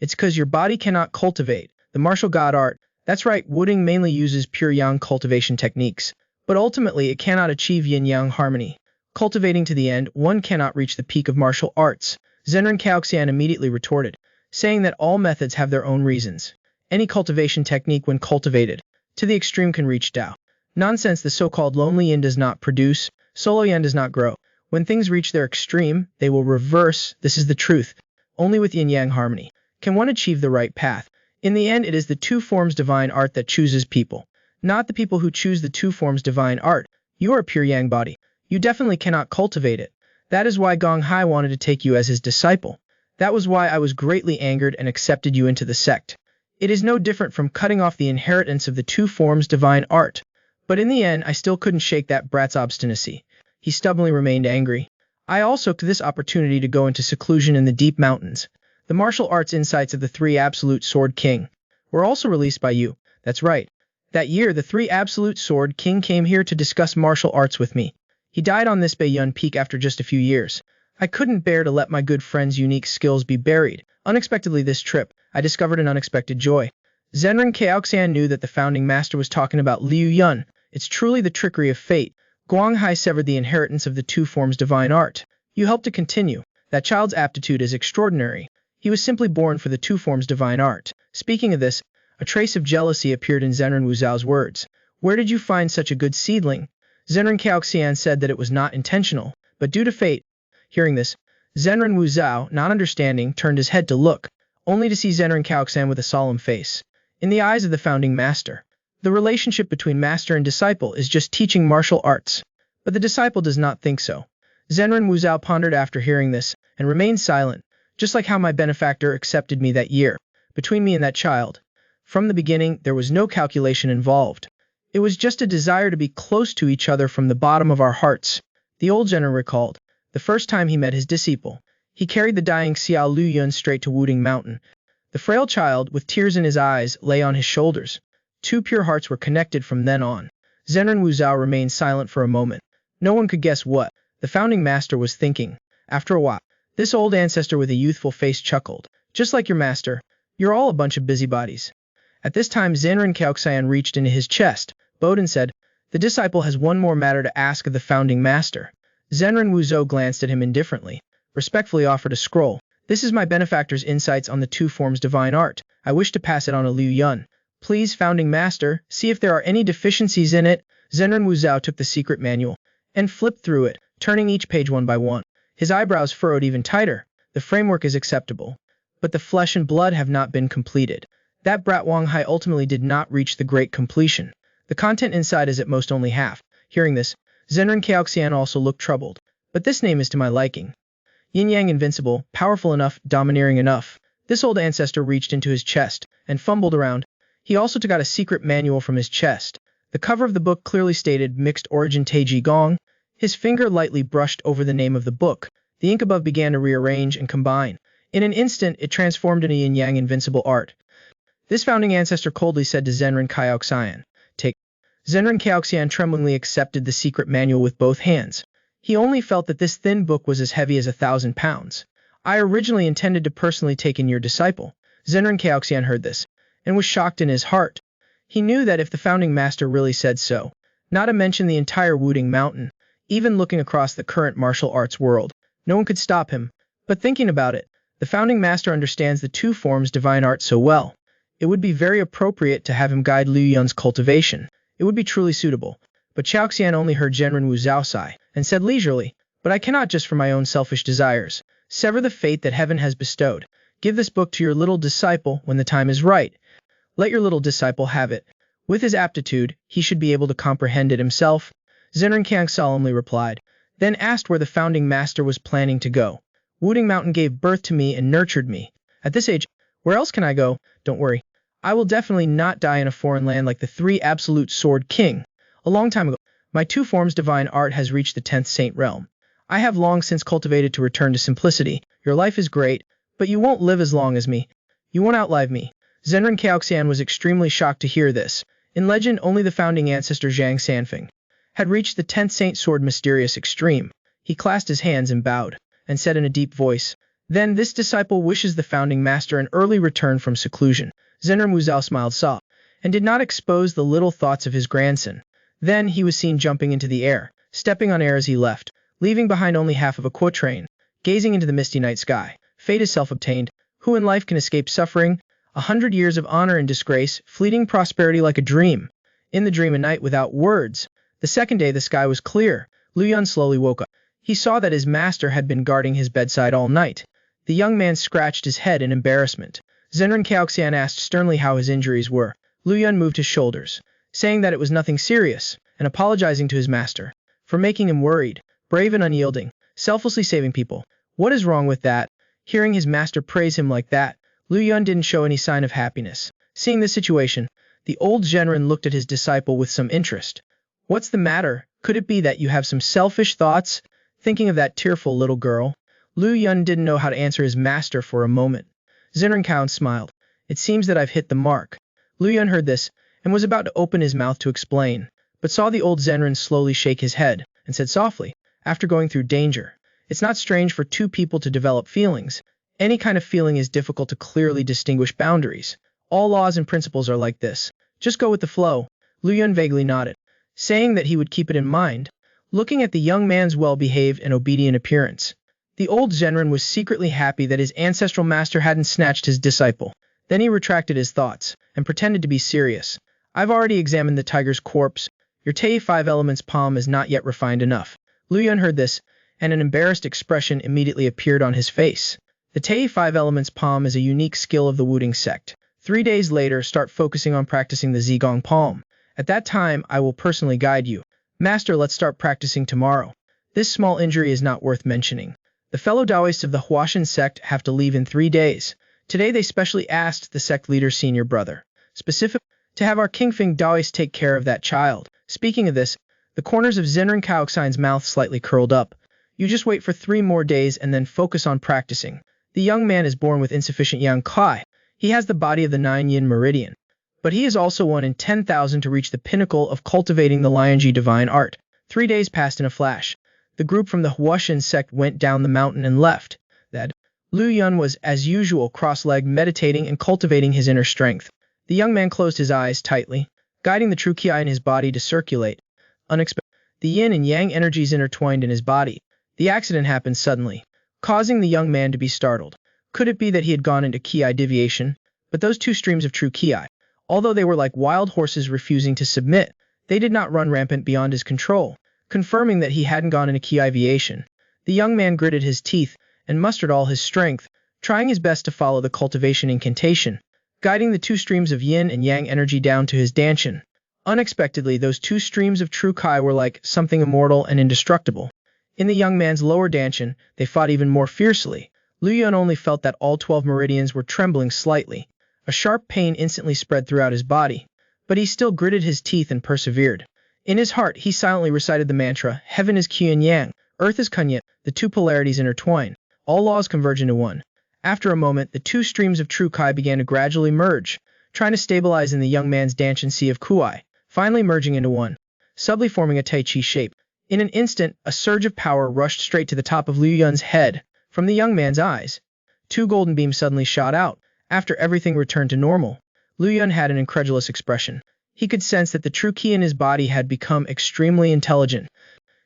It's because your body cannot cultivate the martial god art. That's right, Wudang mainly uses pure yang cultivation techniques, but ultimately it cannot achieve yin-yang harmony. Cultivating to the end, one cannot reach the peak of martial arts." Zhenren Caoxian immediately retorted, saying that all methods have their own reasons. Any cultivation technique when cultivated to the extreme can reach Tao. Nonsense, the so-called lonely yin does not produce, solo yang does not grow. When things reach their extreme, they will reverse. This is the truth. Only with yin-yang harmony can one achieve the right path. In the end, it is the two forms divine art that chooses people, not the people who choose the two forms divine art. You are a pure yang body. You definitely cannot cultivate it. That is why Gong Hai wanted to take you as his disciple. That was why I was greatly angered and accepted you into the sect. It is no different from cutting off the inheritance of the two forms divine art. But in the end, I still couldn't shake that brat's obstinacy. He stubbornly remained angry. I also took this opportunity to go into seclusion in the deep mountains. The martial arts insights of the three Absolute Sword King were also released by you. That's right. That year, the three Absolute Sword King came here to discuss martial arts with me. He died on this Baiyun Peak after just a few years. I couldn't bear to let my good friend's unique skills be buried. Unexpectedly this trip, I discovered an unexpected joy. Zhenren Caoxian knew that the founding master was talking about Liu Yun. It's truly the trickery of fate. Guang Hai severed the inheritance of the two forms divine art. You helped to continue. That child's aptitude is extraordinary. He was simply born for the two forms divine art. Speaking of this, a trace of jealousy appeared in Zhenren Wuzhao's words. Where did you find such a good seedling? Zhenren Caoxian said that it was not intentional, but due to fate. Hearing this, Zhenren Wuzhao, not understanding, turned his head to look, only to see Zhenren Caoxian with a solemn face. In the eyes of the founding master, the relationship between master and disciple is just teaching martial arts. But the disciple does not think so. Zhenren Wuzhao pondered after hearing this, and remained silent, just like how my benefactor accepted me that year. Between me and that child, from the beginning, there was no calculation involved. It was just a desire to be close to each other from the bottom of our hearts. The old Zhenren recalled, the first time he met his disciple, he carried the dying Xiao Lu Yun straight to Wudang Mountain. The frail child, with tears in his eyes, lay on his shoulders. Two pure hearts were connected from then on. Zhenren Wuzhao remained silent for a moment. No one could guess what the founding master was thinking. After a while, this old ancestor with a youthful face chuckled. Just like your master, you're all a bunch of busybodies. At this time, Zhenren Caoxian reached into his chest, bowed and said, the disciple has one more matter to ask of the founding master. Zhenren Wuzhou glanced at him indifferently, respectfully offered a scroll. This is my benefactor's insights on the two forms divine art. I wish to pass it on to Liu Yun. Please, founding master, see if there are any deficiencies in it. Zhenren Wuzhou took the secret manual and flipped through it, turning each page one by one. His eyebrows furrowed even tighter. The framework is acceptable, but the flesh and blood have not been completed. That brat Wang Hai ultimately did not reach the great completion. The content inside is at most only half. Hearing this, Zhenren Caoxian also looked troubled. But this name is to my liking. Yin-yang invincible, powerful enough, domineering enough. This old ancestor reached into his chest and fumbled around. He also took out a secret manual from his chest. The cover of the book clearly stated Mixed Origin Taiji Gong. His finger lightly brushed over the name of the book. The ink above began to rearrange and combine. In an instant, it transformed into yin-yang invincible art. This founding ancestor coldly said to Zhenren Caoxian, take. Zhenren Caoxian tremblingly accepted the secret manual with both hands. He only felt that this thin book was as heavy as 1,000 pounds. I originally intended to personally take in your disciple. Zhenren Caoxian heard this, and was shocked in his heart. He knew that if the founding master really said so, not to mention the entire Wudang Mountain, even looking across the current martial arts world, no one could stop him. But thinking about it, the founding master understands the two forms divine art so well. It would be very appropriate to have him guide Liu Yun's cultivation. It would be truly suitable. But Caoxian only heard Zhenren Wuzhao sigh, and said leisurely, but I cannot just for my own selfish desires sever the fate that heaven has bestowed. Give this book to your little disciple when the time is right. Let your little disciple have it. With his aptitude, he should be able to comprehend it himself. Zhenren Kang solemnly replied, then asked where the founding master was planning to go. Wudang Mountain gave birth to me and nurtured me. At this age, where else can I go? Don't worry. I will definitely not die in a foreign land like the three absolute sword king. A long time ago, my two forms divine art has reached the 10th saint realm. I have long since cultivated to return to simplicity. Your life is great, but you won't live as long as me. You won't outlive me. Zenran Caoxian was extremely shocked to hear this. In legend, only the founding ancestor Zhang Sanfeng had reached the 10th saint sword mysterious extreme. He clasped his hands and bowed, and said in a deep voice, "Then this disciple wishes the founding master an early return from seclusion." Zenran Muzao smiled soft, and did not expose the little thoughts of his grandson. Then he was seen jumping into the air, stepping on air as he left, leaving behind only half of a quatrain, gazing into the misty night sky. Fate is self-obtained. Who in life can escape suffering? 100 years of honor and disgrace, fleeting prosperity like a dream. In the dream a night without words. The second day the sky was clear. Lu Yun slowly woke up. He saw that his master had been guarding his bedside all night. The young man scratched his head in embarrassment. Zenran Caoxian asked sternly how his injuries were. Lu Yun moved his shoulders, saying that it was nothing serious, and apologizing to his master for making him worried, brave and unyielding, selflessly saving people. What is wrong with that? Hearing his master praise him like that, Lu Yun didn't show any sign of happiness. Seeing this situation, the old Zhenren looked at his disciple with some interest. What's the matter? Could it be that you have some selfish thoughts? Thinking of that tearful little girl? Lu Yun didn't know how to answer his master for a moment. Zenran Cao smiled. It seems that I've hit the mark. Lu Yun heard this, and was about to open his mouth to explain, but saw the old Zenran slowly shake his head, and said softly, after going through danger, "It's not strange for two people to develop feelings. Any kind of feeling is difficult to clearly distinguish boundaries. All laws and principles are like this. Just go with the flow." Lu Yun vaguely nodded, saying that he would keep it in mind, looking at the young man's well-behaved and obedient appearance. The old Zhenren was secretly happy that his ancestral master hadn't snatched his disciple. Then he retracted his thoughts, and pretended to be serious. "I've already examined the tiger's corpse. Your Tei 5 elements palm is not yet refined enough." Lu Yun heard this, and an embarrassed expression immediately appeared on his face. The Tei 5 elements palm is a unique skill of the Wudang sect. 3 days later, start focusing on practicing the Zigong palm. At that time, I will personally guide you. Master, let's start practicing tomorrow. This small injury is not worth mentioning. The fellow Taoists of the Huashan sect have to leave in 3 days. Today they specially asked the sect leader's senior brother, specifically, to have our Kingfing Taoist take care of that child. Speaking of this, the corners of Zenran Caoxian's mouth slightly curled up. You just wait for 3 more days and then focus on practicing. The young man is born with insufficient yang kai. He has the body of the 9 yin meridian. But he is also 1 in 10,000 to reach the pinnacle of cultivating the Lianji divine art. 3 days passed in a flash. The group from the Huashan sect went down the mountain and left. That Lu Yun was, as usual, cross-legged, meditating and cultivating his inner strength. The young man closed his eyes tightly, guiding the true Qi in his body to circulate. Unexpectedly, the yin and yang energies intertwined in his body. The accident happened suddenly, causing the young man to be startled. Could it be that he had gone into Qi deviation? But those two streams of true Qi, although they were like wild horses refusing to submit, they did not run rampant beyond his control, confirming that he hadn't gone into Qi deviation. The young man gritted his teeth and mustered all his strength, trying his best to follow the cultivation incantation, guiding the 2 streams of yin and yang energy down to his danshan. Unexpectedly, those 2 streams of true Qi were like something immortal and indestructible. In the young man's lower danshan, they fought even more fiercely. Lu Yun only felt that all 12 meridians were trembling slightly. A sharp pain instantly spread throughout his body, but he still gritted his teeth and persevered. In his heart, he silently recited the mantra, "Heaven is Qi and Yang, Earth is Kunyat, the 2 polarities intertwine. All laws converge into one." After a moment, the 2 streams of true Qi began to gradually merge, trying to stabilize in the young man's danshan sea of Kuai, finally merging into one, subtly forming a Tai Chi shape. In an instant, a surge of power rushed straight to the top of Lu Yun's head. From the young man's eyes, 2 golden beams suddenly shot out. After everything returned to normal, Lu Yun had an incredulous expression. He could sense that the true Qi in his body had become extremely intelligent.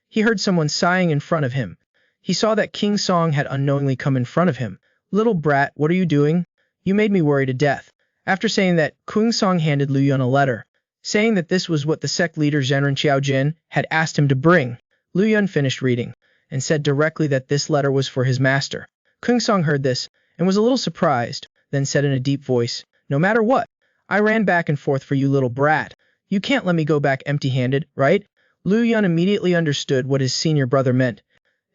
He heard someone sighing in front of him. He saw that King Song had unknowingly come in front of him. "Little brat, what are you doing? You made me worry to death." After saying that, King Song handed Lu Yun a letter, saying that this was what the sect leader Zhenren Qiaojin had asked him to bring. Lu Yun finished reading, and said directly that this letter was for his master. King Song heard this, and was a little surprised, then said in a deep voice, "No matter what, I ran back and forth for you, little brat. You can't let me go back empty-handed, right?" Lu Yun immediately understood what his senior brother meant.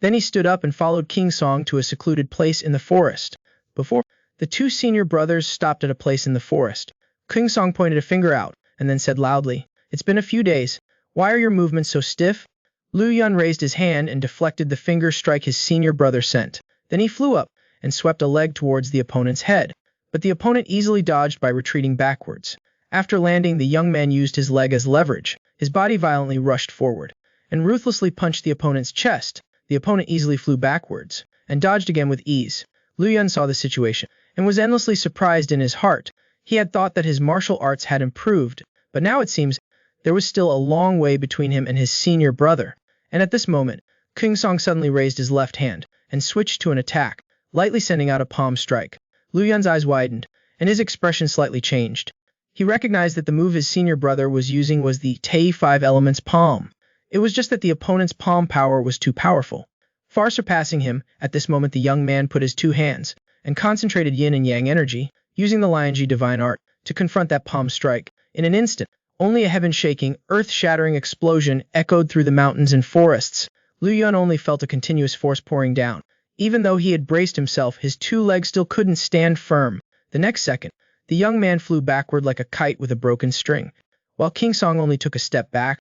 Then he stood up and followed King Song to a secluded place in the forest. Before the 2 senior brothers stopped at a place in the forest. King Song pointed a finger out, and then said loudly, "It's been a few days. Why are your movements so stiff?" Liu Yun raised his hand and deflected the finger strike his senior brother sent. Then he flew up and swept a leg towards the opponent's head, but the opponent easily dodged by retreating backwards. After landing, the young man used his leg as leverage. His body violently rushed forward and ruthlessly punched the opponent's chest. The opponent easily flew backwards and dodged again with ease. Liu Yun saw the situation and was endlessly surprised in his heart. He had thought that his martial arts had improved, but now it seems there was still a long way between him and his senior brother. And at this moment, King Song suddenly raised his left hand and switched to an attack, lightly sending out a palm strike. Liu Yun's eyes widened, and his expression slightly changed. He recognized that the move his senior brother was using was the Tei 5 Elements palm. It was just that the opponent's palm power was too powerful. Far surpassing him, at this moment the young man put his two hands and concentrated yin and yang energy, using the Lianji divine art, to confront that palm strike. In an instant, only a heaven-shaking, earth-shattering explosion echoed through the mountains and forests. Liu Yun only felt a continuous force pouring down. Even though he had braced himself, his two legs still couldn't stand firm. The next second, the young man flew backward like a kite with a broken string, while King Song only took a step back.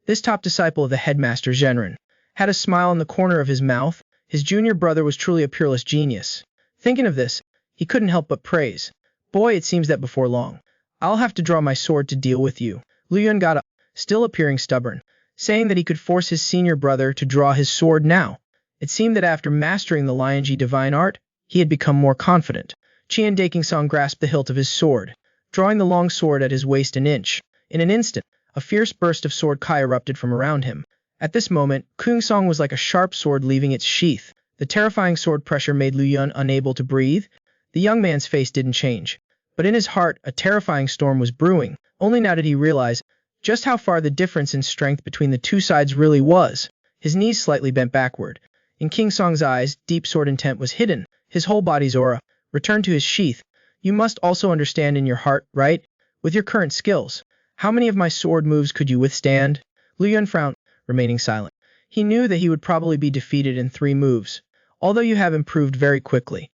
This top disciple of the headmaster Zhenren had a smile in the corner of his mouth. His junior brother was truly a peerless genius. Thinking of this, he couldn't help but praise. "Boy, it seems that before long, I'll have to draw my sword to deal with you." Liu Yun got up, still appearing stubborn, saying that he could force his senior brother to draw his sword now. It seemed that after mastering the Lianji divine art, he had become more confident. Qian Daking Song grasped the hilt of his sword, drawing the long sword at his waist an inch. In an instant, a fierce burst of sword kai erupted from around him. At this moment, King Song was like a sharp sword leaving its sheath. The terrifying sword pressure made Liu Yun unable to breathe. The young man's face didn't change, but in his heart a terrifying storm was brewing. Only now did he realize just how far the difference in strength between the two sides really was. His knees slightly bent backward. In King Song's eyes, deep sword intent was hidden. His whole body's aura returned to his sheath. "You must also understand in your heart, right? With your current skills, how many of my sword moves could you withstand?" Liu Yun frowned, remaining silent. He knew that he would probably be defeated in 3 moves. "Although you have improved very quickly,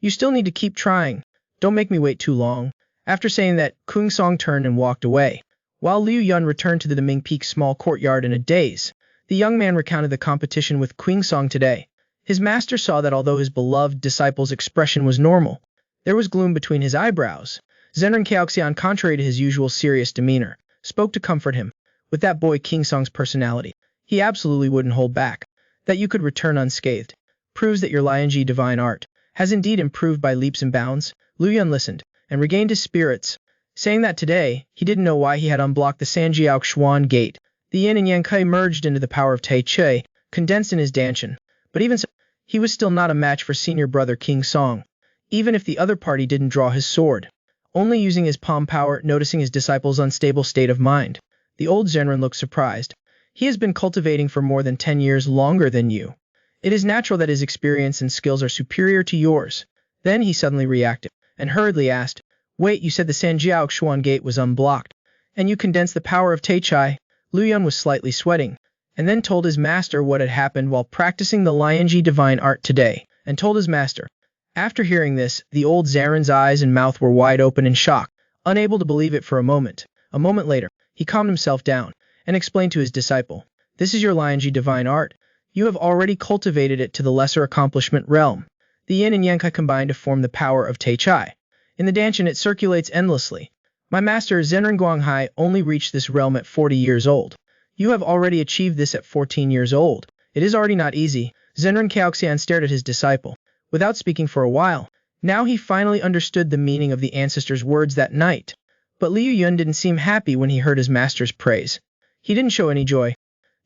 you still need to keep trying. Don't make me wait too long." After saying that, King Song turned and walked away, while Liu Yun returned to the Ming Peak small courtyard in a daze. The young man recounted the competition with King Song today. His master saw that although his beloved disciple's expression was normal, there was gloom between his eyebrows. Zhenren Kaoxian, contrary to his usual serious demeanor, spoke to comfort him. With that boy King Song's personality, he absolutely wouldn't hold back. That you could return unscathed proves that your Lianji divine art has indeed improved by leaps and bounds. Liu Yun listened and regained his spirits, saying that today he didn't know why he had unblocked the Sanjiao Xuan gate. The yin and yang kai merged into the power of Tai Chi, condensed in his Danshan. But even so, he was still not a match for senior brother King Song, even if the other party didn't draw his sword. Only using his palm power, noticing his disciple's unstable state of mind, the old Zhenren looked surprised. "He has been cultivating for more than 10 years longer than you. It is natural that his experience and skills are superior to yours." Then he suddenly reacted and hurriedly asked, "Wait, you said the Sanjiao Xuan gate was unblocked, and you condensed the power of Tai Chi?" Liu Yun was slightly sweating, and then told his master what had happened while practicing the Lianji divine art today, and told his master. After hearing this, the old Zhenren's eyes and mouth were wide open in shock, unable to believe it for a moment. A moment later, he calmed himself down and explained to his disciple, "This is your Lianji divine art. You have already cultivated it to the lesser accomplishment realm. The yin and yang kai combine to form the power of Tai Chi. In the Danshan it circulates endlessly. My master Zhenren Guanghai only reached this realm at 40 years old. You have already achieved this at 14 years old. It is already not easy." Zhenren Kaoxian stared at his disciple, without speaking for a while. Now he finally understood the meaning of the ancestor's words that night. But Liu Yun didn't seem happy when he heard his master's praise. He didn't show any joy.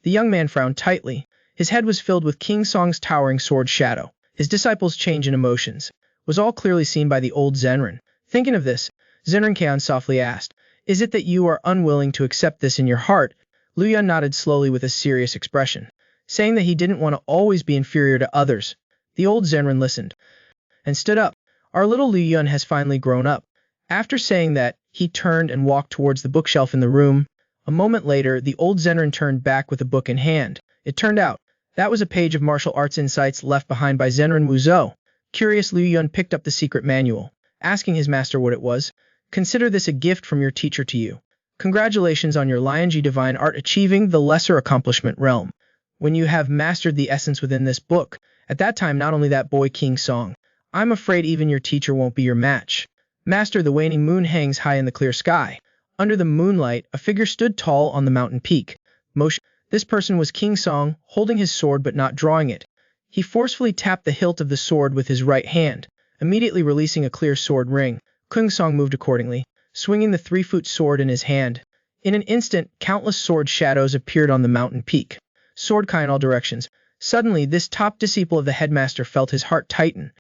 The young man frowned tightly. His head was filled with King Song's towering sword shadow. His disciple's change in emotions was all clearly seen by the old Zhenren. Thinking of this, Zhenren Kaon softly asked, "Is it that you are unwilling to accept this in your heart?" Liu Yun nodded slowly with a serious expression, saying that he didn't want to always be inferior to others. The old Zhenren listened and stood up. "Our little Liu Yun has finally grown up." After saying that, he turned and walked towards the bookshelf in the room. A moment later, the old Zhenren turned back with a book in hand. It turned out that was a page of martial arts insights left behind by Zhenren Wuzhou. Curious, Liu Yun picked up the secret manual, asking his master what it was. Consider this a gift from your teacher to you. Congratulations on your Lianji divine art achieving the lesser accomplishment realm. When you have mastered the essence within this book, at that time not only that boy King Song, I'm afraid even your teacher won't be your match. Master, the waning moon hangs high in the clear sky. Under the moonlight, a figure stood tall on the mountain peak. Motion. This person was King Song, holding his sword but not drawing it. He forcefully tapped the hilt of the sword with his right hand, immediately releasing a clear sword ring. King Song moved accordingly, swinging the 3-foot sword in his hand. In an instant, countless sword shadows appeared on the mountain peak. Sword Kai in all directions. Suddenly, this top disciple of the headmaster felt his heart tighten.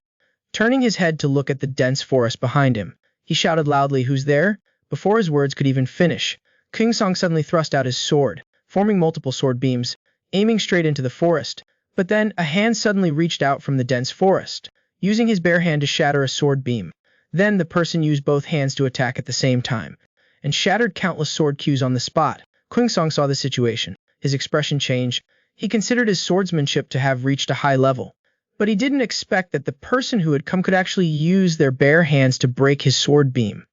Turning his head to look at the dense forest behind him, he shouted loudly, "Who's there?" Before his words could even finish, King Song suddenly thrust out his sword, forming multiple sword beams, aiming straight into the forest. But then, a hand suddenly reached out from the dense forest, using his bare hand to shatter a sword beam. Then the person used both hands to attack at the same time, and shattered countless sword cues on the spot. King Song saw the situation. His expression changed. He considered his swordsmanship to have reached a high level, but he didn't expect that the person who had come could actually use their bare hands to break his sword beam.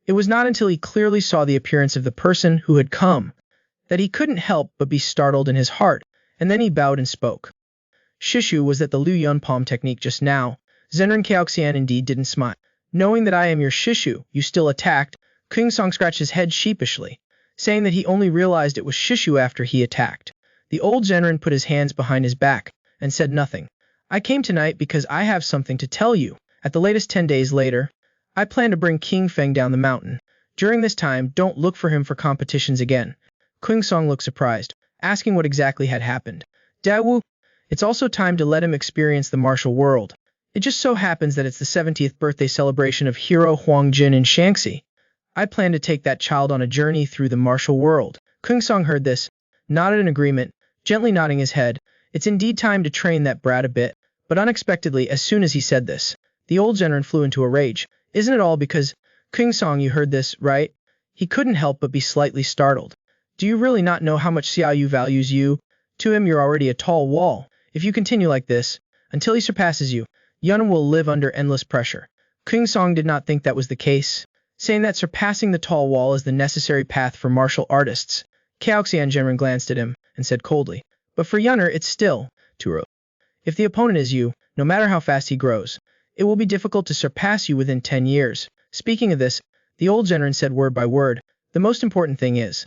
It was not until he clearly saw the appearance of the person who had come that he couldn't help but be startled in his heart, and then he bowed and spoke. Shishu, was that the Liu Yun palm technique just now? Zenran Kaoxian indeed didn't smile. Knowing that I am your Shishu, you still attacked? King Song scratched his head sheepishly, saying that he only realized it was Shishu after he attacked. The old Zenran put his hands behind his back and said nothing. I came tonight because I have something to tell you. At the latest 10 days later, I plan to bring King Feng down the mountain. During this time, don't look for him for competitions again. King Song looked surprised, asking what exactly had happened. Dawu, it's also time to let him experience the martial world. It just so happens that it's the 70th birthday celebration of hero Huang Jin in Shaanxi. I plan to take that child on a journey through the martial world. King Song heard this, nodded in agreement, gently nodding his head. It's indeed time to train that brat a bit. But unexpectedly, as soon as he said this, the old Zenran flew into a rage. Isn't it all because, King Song, you heard this, right? He couldn't help but be slightly startled. Do you really not know how much Xiaoyu values you? To him you're already a tall wall. If you continue like this, until he surpasses you, Yun will live under endless pressure. King Song did not think that was the case, saying that surpassing the tall wall is the necessary path for martial artists. Kaoxian Genren glanced at him and said coldly, but for Yunner it's still too early. If the opponent is you, no matter how fast he grows, it will be difficult to surpass you within 10 years. Speaking of this, the old Zenran said word by word, the most important thing is,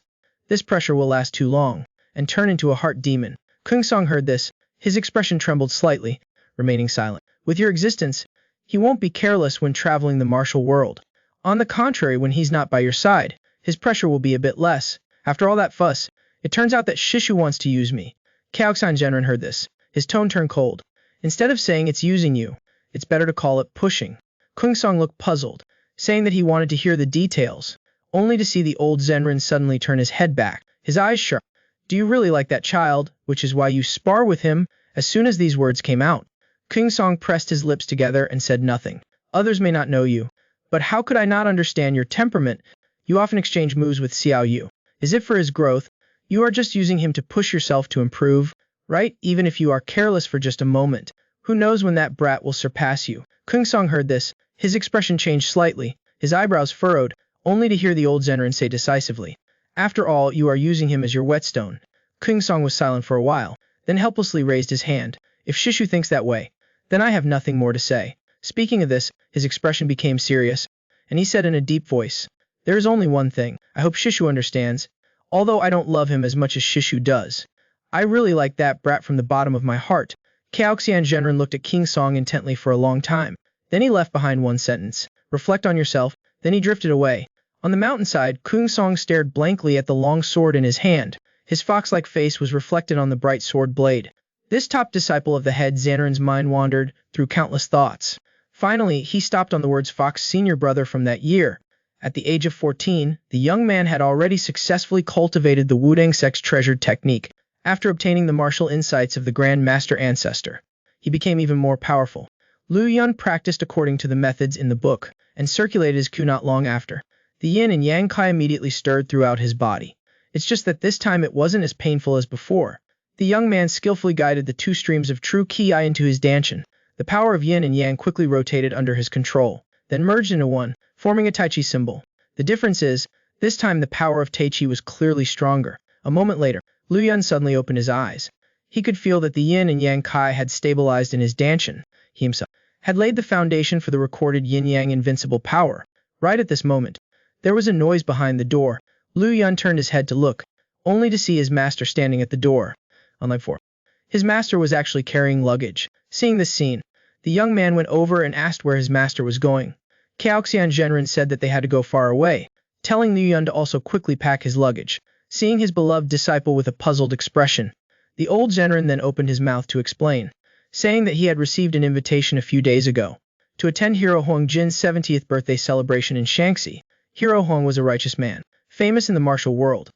this pressure will last too long, and turn into a heart demon. King Song heard this, his expression trembled slightly, remaining silent. With your existence, he won't be careless when traveling the martial world. On the contrary, when he's not by your side, his pressure will be a bit less. After all that fuss, it turns out that Shishu wants to use me. Kaoxian Genren heard this, his tone turned cold. Instead of saying it's using you, it's better to call it pushing. King Song looked puzzled, saying that he wanted to hear the details, only to see the old Zenran suddenly turn his head back, his eyes sharp. Do you really like that child, which is why you spar with him? As soon as these words came out, King Song pressed his lips together and said nothing. Others may not know you, but how could I not understand your temperament? You often exchange moves with Xiao Yu. Is it for his growth? You are just using him to push yourself to improve, right? Even if you are careless for just a moment, who knows when that brat will surpass you? King Song heard this, his expression changed slightly, his eyebrows furrowed, only to hear the old Zenran say decisively, after all, you are using him as your whetstone. King Song was silent for a while, then helplessly raised his hand. If Shishu thinks that way, then I have nothing more to say. Speaking of this, his expression became serious, and he said in a deep voice, there is only one thing, I hope Shishu understands. Although I don't love him as much as Shishu does, I really like that brat from the bottom of my heart. Kaoxian Genren looked at King Song intently for a long time. Then he left behind one sentence. Reflect on yourself. Then he drifted away. On the mountainside, King Song stared blankly at the long sword in his hand. His fox-like face was reflected on the bright sword blade. This top disciple of the head Zenran's mind wandered through countless thoughts. Finally, he stopped on the words Fox senior brother from that year. At the age of 14, the young man had already successfully cultivated the Wudang sect's treasured technique. After obtaining the martial insights of the Grand Master Ancestor, he became even more powerful. Liu Yun practiced according to the methods in the book, and circulated his Qu not long after. The yin and yang Kai immediately stirred throughout his body. It's just that this time it wasn't as painful as before. The young man skillfully guided the two streams of true Qi into his danshan. The power of yin and yang quickly rotated under his control, then merged into one, forming a Tai Chi symbol. The difference is, this time the power of Tai Chi was clearly stronger. A moment later, Liu Yun suddenly opened his eyes. He could feel that the yin and yang kai had stabilized in his danshan. He himself had laid the foundation for the recorded yin-yang invincible power. Right at this moment, there was a noise behind the door. Liu Yun turned his head to look, only to see his master standing at the door. Unlike before, his master was actually carrying luggage. Seeing this scene, the young man went over and asked where his master was going. Caoxian Zhenren said that they had to go far away, telling Liu Yun to also quickly pack his luggage. Seeing his beloved disciple with a puzzled expression, the old Zhenren then opened his mouth to explain, saying that he had received an invitation a few days ago to attend Hero Huangjin's 70th birthday celebration in Shaanxi. Hero Huang was a righteous man, famous in the martial world,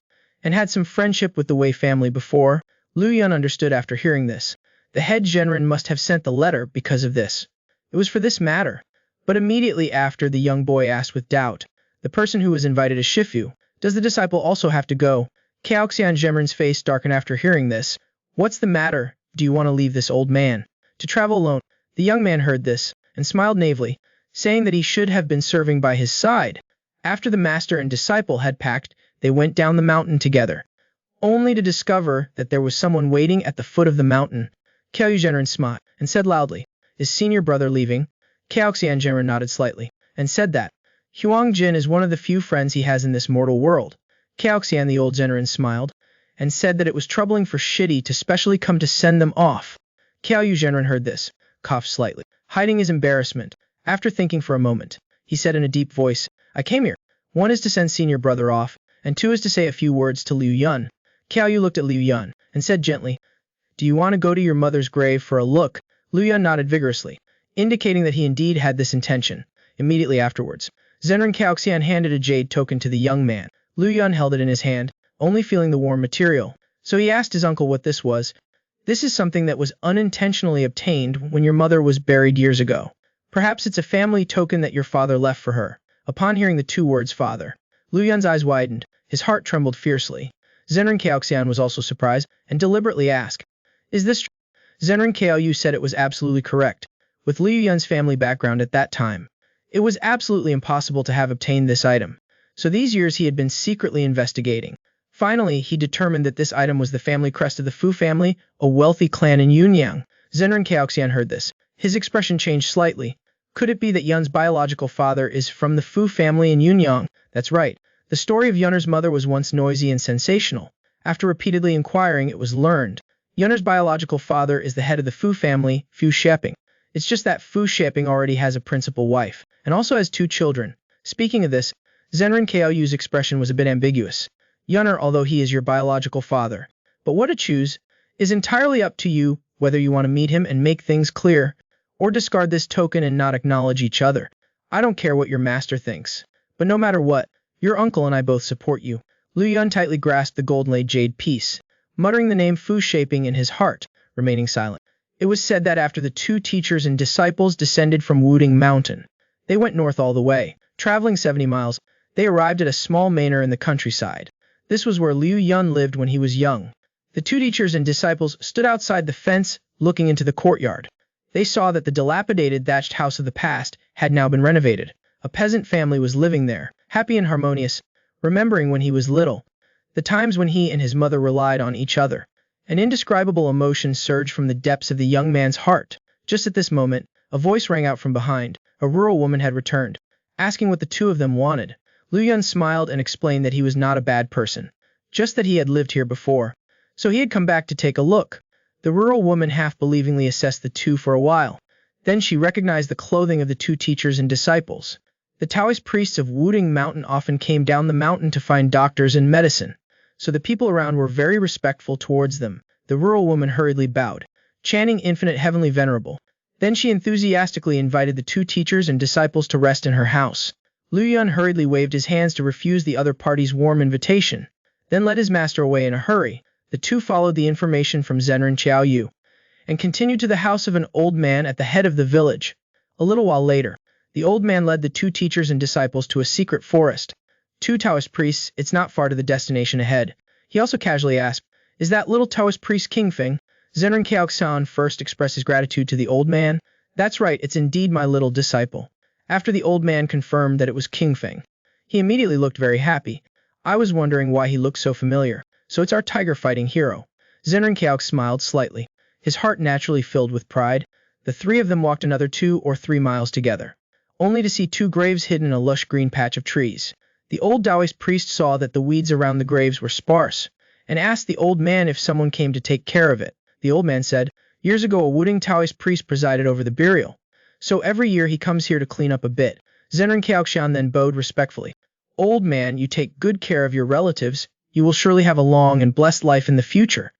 and had some friendship with the Wei family before. Liu Yun understood after hearing this. The head Zhenren must have sent the letter because of this. It was for this matter. But immediately after, the young boy asked with doubt, the person who was invited is Shifu. Does the disciple also have to go? Caoxian Zhenren's face darkened after hearing this. What's the matter? Do you want to leave this old man to travel alone? The young man heard this and smiled naively, saying that he should have been serving by his side. After the master and disciple had packed, they went down the mountain together, only to discover that there was someone waiting at the foot of the mountain. Cao Zhenren smiled and said loudly, "Is senior brother leaving?" Caoxian Zhenren nodded slightly and said that Huang Jin is one of the few friends he has in this mortal world. Caoxian the old Zhenren smiled and said that it was troubling for Shitty to specially come to send them off. Cao Zhenren heard this, coughed slightly, hiding his embarrassment. After thinking for a moment, he said in a deep voice, "I came here. One is to send senior brother off, and two is to say a few words to Liu Yun." Cao Yu looked at Liu Yun and said gently, "Do you want to go to your mother's grave for a look?" Liu Yun nodded vigorously, indicating that he indeed had this intention. Immediately afterwards, Zhenren Caoxian handed a jade token to the young man. Liu Yun held it in his hand, only feeling the warm material, so he asked his uncle what this was. "This is something that was unintentionally obtained when your mother was buried years ago. Perhaps it's a family token that your father left for her." Upon hearing the two words father, Liu Yun's eyes widened, his heart trembled fiercely. Zhenren Caoxian was also surprised and deliberately asked, "Is this true?" Zhenren Caoyu said it was absolutely correct. With Liu Yun's family background at that time, it was absolutely impossible to have obtained this item, so these years he had been secretly investigating. Finally, he determined that this item was the family crest of the Fu family, a wealthy clan in Yunyang. Zhenren Caoxian heard this. His expression changed slightly. Could it be that Yun's biological father is from the Fu family in Yunyang? That's right. The story of Yunner's mother was once noisy and sensational. After repeatedly inquiring, it was learned Yunner's biological father is the head of the Fu family, Fu Sheping. It's just that Fu Sheping already has a principal wife, and also has 2 children. Speaking of this, Zhenren Kaoyu's expression was a bit ambiguous. Yunner, although he is your biological father, but what to choose is entirely up to you, whether you want to meet him and make things clear, or discard this token and not acknowledge each other. I don't care what your master thinks, but no matter what, your uncle and I both support you. Liu Yun tightly grasped the gold-inlaid jade piece, muttering the name Fu Shaping in his heart, remaining silent. It was said that after the 2 teachers and disciples descended from Wudang Mountain, they went north all the way. Traveling 70 miles, they arrived at a small manor in the countryside. This was where Liu Yun lived when he was young. The 2 teachers and disciples stood outside the fence, looking into the courtyard. They saw that the dilapidated thatched house of the past had now been renovated. A peasant family was living there, happy and harmonious, remembering when he was little, the times when he and his mother relied on each other. An indescribable emotion surged from the depths of the young man's heart. Just at this moment, a voice rang out from behind. A rural woman had returned, asking what the 2 of them wanted. Liu Yun smiled and explained that he was not a bad person, just that he had lived here before, so he had come back to take a look. The rural woman half-believingly assessed the 2 for a while. Then she recognized the clothing of the 2 teachers and disciples. The Taoist priests of Wudang Mountain often came down the mountain to find doctors and medicine, so the people around were very respectful towards them. The rural woman hurriedly bowed, chanting infinite heavenly venerable. Then she enthusiastically invited the 2 teachers and disciples to rest in her house. Liu Yun hurriedly waved his hands to refuse the other party's warm invitation, then led his master away in a hurry. The 2 followed the information from Zhenren Qiaoyu and continued to the house of an old man at the head of the village. A little while later, the old man led the 2 teachers and disciples to a secret forest. 2 Taoist priests, it's not far to the destination ahead. He also casually asked, "Is that little Taoist priest King Feng?" Zhenren Caoxian first expressed his gratitude to the old man. "That's right, it's indeed my little disciple." After the old man confirmed that it was King Feng, He immediately looked very happy. I was wondering why he looked so familiar. So it's our tiger fighting hero. Zenran Kaok smiled slightly, his heart naturally filled with pride. The three of them walked another 2 or 3 miles together, only to see two graves hidden in a lush green patch of trees. The old Taoist priest saw that the weeds around the graves were sparse, and asked the old man if someone came to take care of it. The old man said, "Years ago a Wudang Taoist priest presided over the burial, so every year he comes here to clean up a bit." Zenran Kaoxian then bowed respectfully. "Old man, you take good care of your relatives, you will surely have a long and blessed life in the future."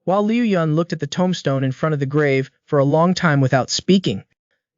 While Liu Yun looked at the tombstone in front of the grave for a long time without speaking,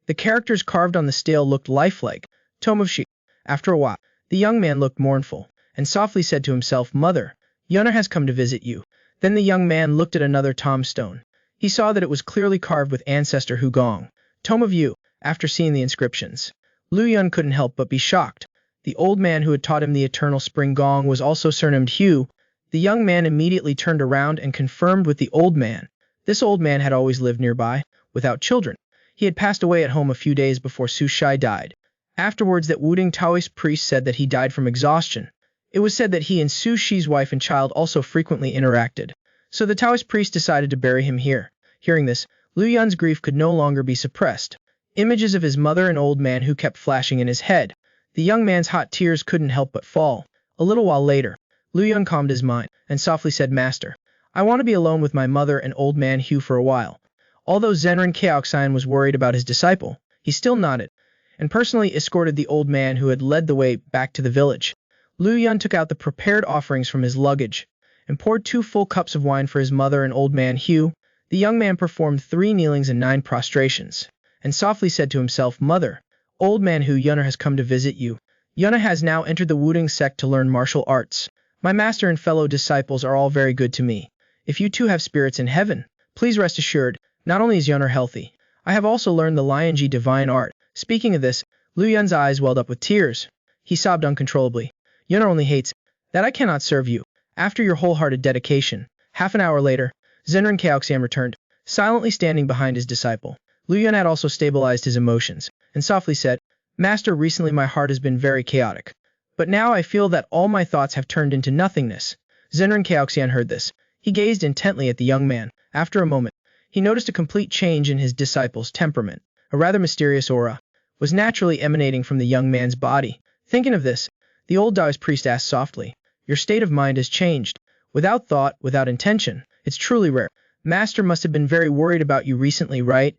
the characters carved on the stele looked lifelike. Tome of She. After a while, the young man looked mournful, and softly said to himself, "Mother, Yunner has come to visit you." Then the young man looked at another tombstone. He saw that it was clearly carved with ancestor Wudang. Tome of Yu. After seeing the inscriptions, Liu Yun couldn't help but be shocked. The old man who had taught him the eternal spring gong was also surnamed Hu. The young man immediately turned around and confirmed with the old man. This old man had always lived nearby, without children. He had passed away at home a few days before Su Shai died. Afterwards, that Wudang Taoist priest said that he died from exhaustion. It was said that he and Su Shi's wife and child also frequently interacted. So the Taoist priest decided to bury him here. Hearing this, Liu Yun's grief could no longer be suppressed. Images of his mother and old man who kept flashing in his head. The young man's hot tears couldn't help but fall. A little while later, Liu Yun calmed his mind and softly said, "Master, I want to be alone with my mother and old man Hu for a while." Although Zenran Kaoxian was worried about his disciple, he still nodded, and personally escorted the old man who had led the way back to the village. Liu Yun took out the prepared offerings from his luggage, and poured 2 full cups of wine for his mother and old man Hu. The young man performed 3 kneelings and 9 prostrations, and softly said to himself, "Mother, old man Hu, Yunner has come to visit you. Yunner has now entered the Wudang sect to learn martial arts. My master and fellow disciples are all very good to me. If you too have spirits in heaven, please rest assured, not only is Yunner healthy, I have also learned the Lianji divine art." Speaking of this, Liu Yun's eyes welled up with tears. He sobbed uncontrollably. "Yunner only hates that I cannot serve you." After your wholehearted dedication. Half an hour later, Zenran Kaoxian returned, silently standing behind his disciple. Liu Yun had also stabilized his emotions, and softly said, "Master, recently my heart has been very chaotic. But now I feel that all my thoughts have turned into nothingness." Zenran Kaoxian heard this. He gazed intently at the young man. After a moment, he noticed a complete change in his disciple's temperament. A rather mysterious aura was naturally emanating from the young man's body. Thinking of this, the old Taoist priest asked softly, "Your state of mind has changed. Without thought, without intention. It's truly rare. Master must have been very worried about you recently, right?"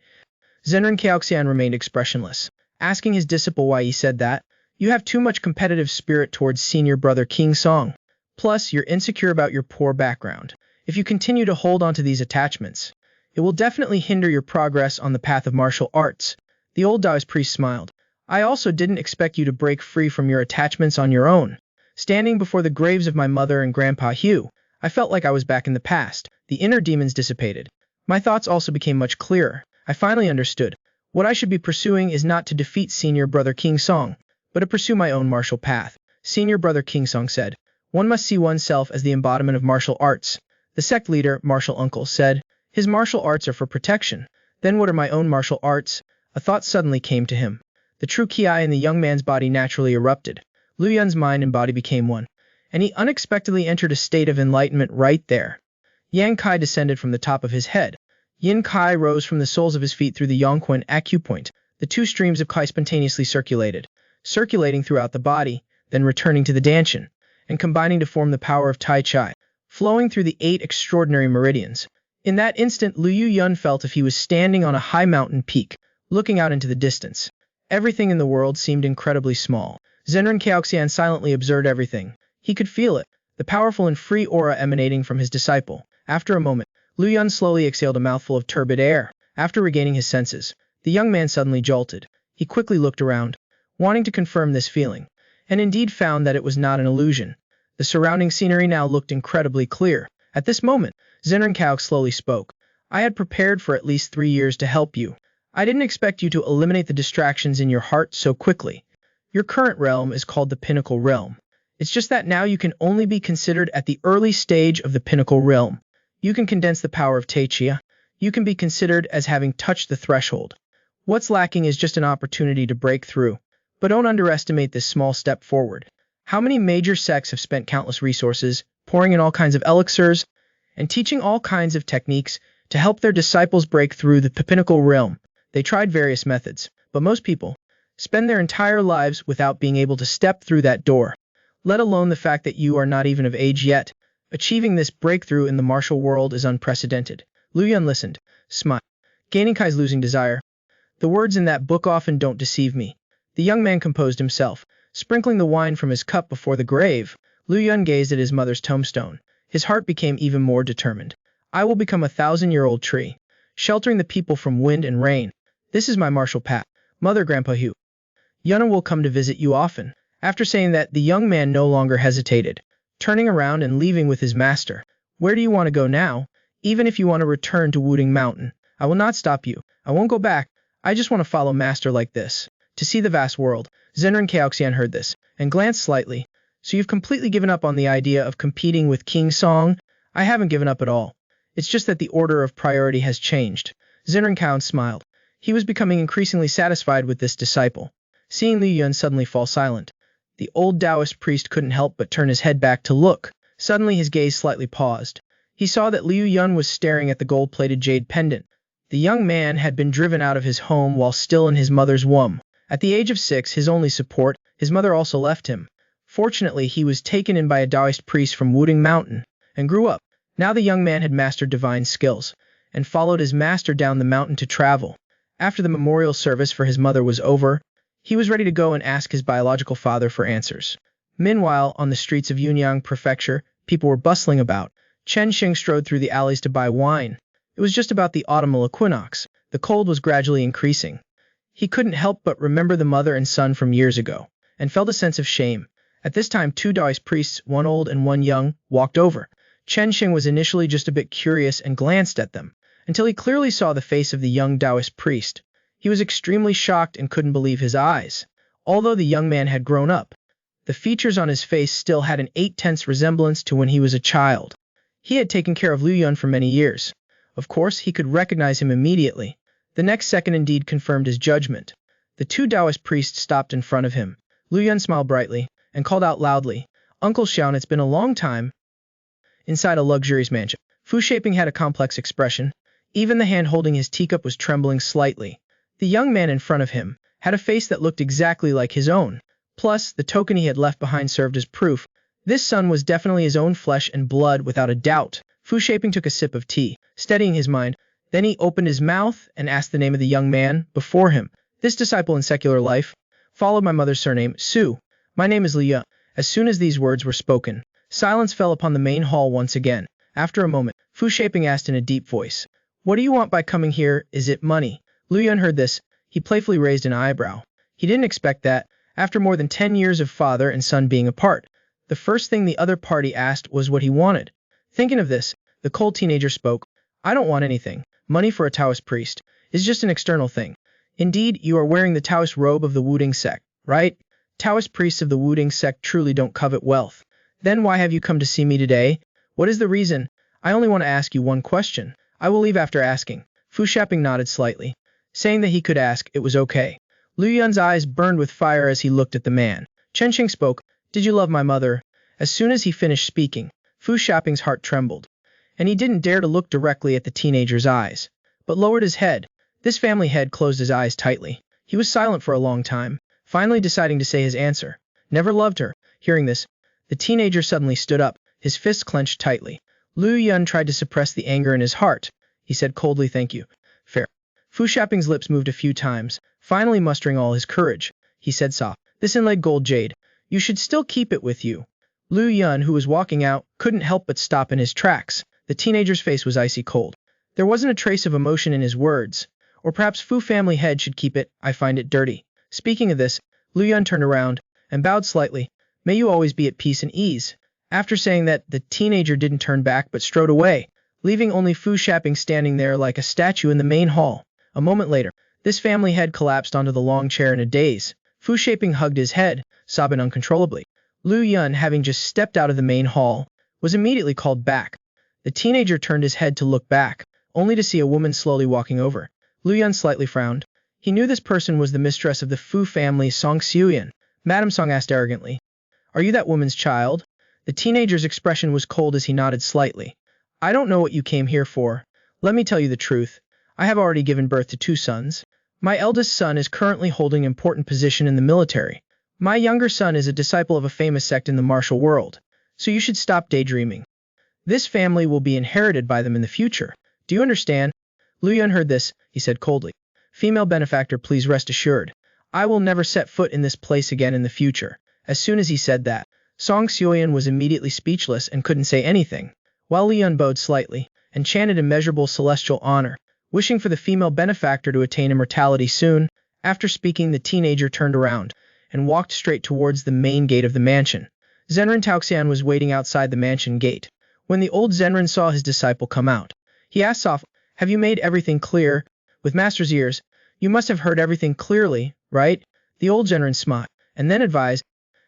Zenran Kaoxian remained expressionless, asking his disciple why he said that. "You have too much competitive spirit towards senior brother King Song. Plus, you're insecure about your poor background. If you continue to hold on to these attachments, it will definitely hinder your progress on the path of martial arts." The old Taoist priest smiled. "I also didn't expect you to break free from your attachments on your own. Standing before the graves of my mother and grandpa Hu, I felt like I was back in the past. The inner demons dissipated. My thoughts also became much clearer. I finally understood. What I should be pursuing is not to defeat senior brother King Song, but to pursue my own martial path." Senior brother King Song said, "One must see oneself as the embodiment of martial arts." The sect leader, martial uncle, said, "His martial arts are for protection. Then what are my own martial arts?" A thought suddenly came to him. The true ki in the young man's body naturally erupted. Liu Yun's mind and body became one, and he unexpectedly entered a state of enlightenment right there. Yang Kai descended from the top of his head. Yin Kai rose from the soles of his feet through the Yongquan acupoint. The 2 streams of Kai spontaneously circulating throughout the body, then returning to the Danshan, and combining to form the power of Tai Chi, flowing through the 8 extraordinary meridians. In that instant, Liu Yun felt if he was standing on a high mountain peak, looking out into the distance. Everything in the world seemed incredibly small. Zenran Kaoxian silently observed everything. He could feel it, the powerful and free aura emanating from his disciple. After a moment, Liu Yun slowly exhaled a mouthful of turbid air. After regaining his senses, the young man suddenly jolted. He quickly looked around, wanting to confirm this feeling, and indeed found that it was not an illusion. The surrounding scenery now looked incredibly clear. At this moment, Zenran Kaok slowly spoke. "I had prepared for at least 3 years to help you. I didn't expect you to eliminate the distractions in your heart so quickly. Your current realm is called the Pinnacle Realm. It's just that now you can only be considered at the early stage of the Pinnacle Realm. You can condense the power of Taichia. You can be considered as having touched the threshold. What's lacking is just an opportunity to break through. But don't underestimate this small step forward." How many major sects have spent countless resources, pouring in all kinds of elixirs, and teaching all kinds of techniques to help their disciples break through the pinnacle realm? They tried various methods, but most people spend their entire lives without being able to step through that door, let alone the fact that you are not even of age yet. Achieving this breakthrough in the martial world is unprecedented. Liu Yun listened, smiled, gaining Kai's losing desire. The words in that book often don't deceive me. The young man composed himself, sprinkling the wine from his cup before the grave. Liu Yun gazed at his mother's tombstone. His heart became even more determined. I will become a 1,000-year-old tree, sheltering the people from wind and rain. This is my martial path. Mother, Grandpa Hu, Yun will come to visit you often. After saying that, the young man no longer hesitated, turning around and leaving with his master. Where do you want to go now? Even if you want to return to Wudang Mountain, I will not stop you. I won't go back. I just want to follow master like this, to see the vast world. Zenran Kaoxian heard this, and glanced slightly. So you've completely given up on the idea of competing with King Song? I haven't given up at all. It's just that the order of priority has changed. Zenran Kao smiled. He was becoming increasingly satisfied with this disciple. Seeing Liu Yun suddenly fall silent, the old Taoist priest couldn't help but turn his head back to look. Suddenly his gaze slightly paused. He saw that Liu Yun was staring at the gold-plated jade pendant. The young man had been driven out of his home while still in his mother's womb. At the age of 6, his only support, his mother also left him. Fortunately, he was taken in by a Taoist priest from Wudang Mountain, and grew up. Now the young man had mastered divine skills, and followed his master down the mountain to travel. After the memorial service for his mother was over, he was ready to go and ask his biological father for answers. Meanwhile, on the streets of Yunyang Prefecture, people were bustling about. Chen Xing strode through the alleys to buy wine. It was just about the autumnal equinox. The cold was gradually increasing. He couldn't help but remember the mother and son from years ago, and felt a sense of shame. At this time, 2 Taoist priests, one old and one young, walked over. Chen Xing was initially just a bit curious and glanced at them, until he clearly saw the face of the young Taoist priest. He was extremely shocked and couldn't believe his eyes. Although the young man had grown up, the features on his face still had an 8/10 resemblance to when he was a child. He had taken care of Liu Yun for many years. Of course, he could recognize him immediately. The next second indeed confirmed his judgment. The 2 Taoist priests stopped in front of him. Liu Yun smiled brightly, and called out loudly, Uncle Xiaon, it's been a long time. Inside a luxurious mansion, Fu Shaping had a complex expression. Even the hand holding his teacup was trembling slightly. The young man in front of him had a face that looked exactly like his own. Plus, the token he had left behind served as proof. This son was definitely his own flesh and blood without a doubt. Fu Shaping took a sip of tea, steadying his mind. Then he opened his mouth and asked the name of the young man before him. This disciple in secular life followed my mother's surname, Su. My name is Liu. As soon as these words were spoken, silence fell upon the main hall once again. After a moment, Fu Shaping asked in a deep voice, What do you want by coming here? Is it money? Liu Yun heard this. He playfully raised an eyebrow. He didn't expect that. After more than 10 years of father and son being apart, the first thing the other party asked was what he wanted. Thinking of this, the cold teenager spoke. I don't want anything. Money for a Taoist priest is just an external thing. Indeed, you are wearing the Taoist robe of the Wudang sect, right? Taoist priests of the Wudang sect truly don't covet wealth. Then why have you come to see me today? What is the reason? I only want to ask you one question. I will leave after asking. Fu Shaping nodded slightly, saying that he could ask, it was okay. Liu Yun's eyes burned with fire as he looked at the man. Chen Xing spoke, Did you love my mother? As soon as he finished speaking, Fu Shaping's heart trembled, and he didn't dare to look directly at the teenager's eyes, but lowered his head. This family head closed his eyes tightly. He was silent for a long time, finally deciding to say his answer. Never loved her. Hearing this, the teenager suddenly stood up, his fists clenched tightly. Liu Yun tried to suppress the anger in his heart. He said coldly, Thank you. Fair. Fu Shaping's lips moved a few times, finally mustering all his courage. He said soft, This inlaid gold jade, you should still keep it with you. Liu Yun, who was walking out, couldn't help but stop in his tracks. The teenager's face was icy cold. There wasn't a trace of emotion in his words. Or perhaps Fu family head should keep it, I find it dirty. Speaking of this, Liu Yun turned around and bowed slightly. May you always be at peace and ease. After saying that, the teenager didn't turn back but strode away, leaving only Fu Shaping standing there like a statue in the main hall. A moment later, this family head collapsed onto the long chair in a daze. Fu Shaping hugged his head, sobbing uncontrollably. Liu Yun, having just stepped out of the main hall, was immediately called back. The teenager turned his head to look back, only to see a woman slowly walking over. Liu Yun slightly frowned. He knew this person was the mistress of the Fu family, Song Xiuyan. Madame Song asked arrogantly, Are you that woman's child? The teenager's expression was cold as he nodded slightly. I don't know what you came here for. Let me tell you the truth. I have already given birth to 2 sons. My eldest son is currently holding an important position in the military. My younger son is a disciple of a famous sect in the martial world. So you should stop daydreaming. This family will be inherited by them in the future. Do you understand? Lu Yun heard this, he said coldly. Female benefactor, please rest assured. I will never set foot in this place again in the future. As soon as he said that, Song Xiuyan was immediately speechless and couldn't say anything, while Lu Yun bowed slightly and chanted immeasurable celestial honor, wishing for the female benefactor to attain immortality soon. After speaking, the teenager turned around and walked straight towards the main gate of the mansion. Zenrin Taoxian was waiting outside the mansion gate. When the old Zenrin saw his disciple come out, he asked softly, have you made everything clear? With master's ears, you must have heard everything clearly, right? The old Zenrin smiled, and then advised,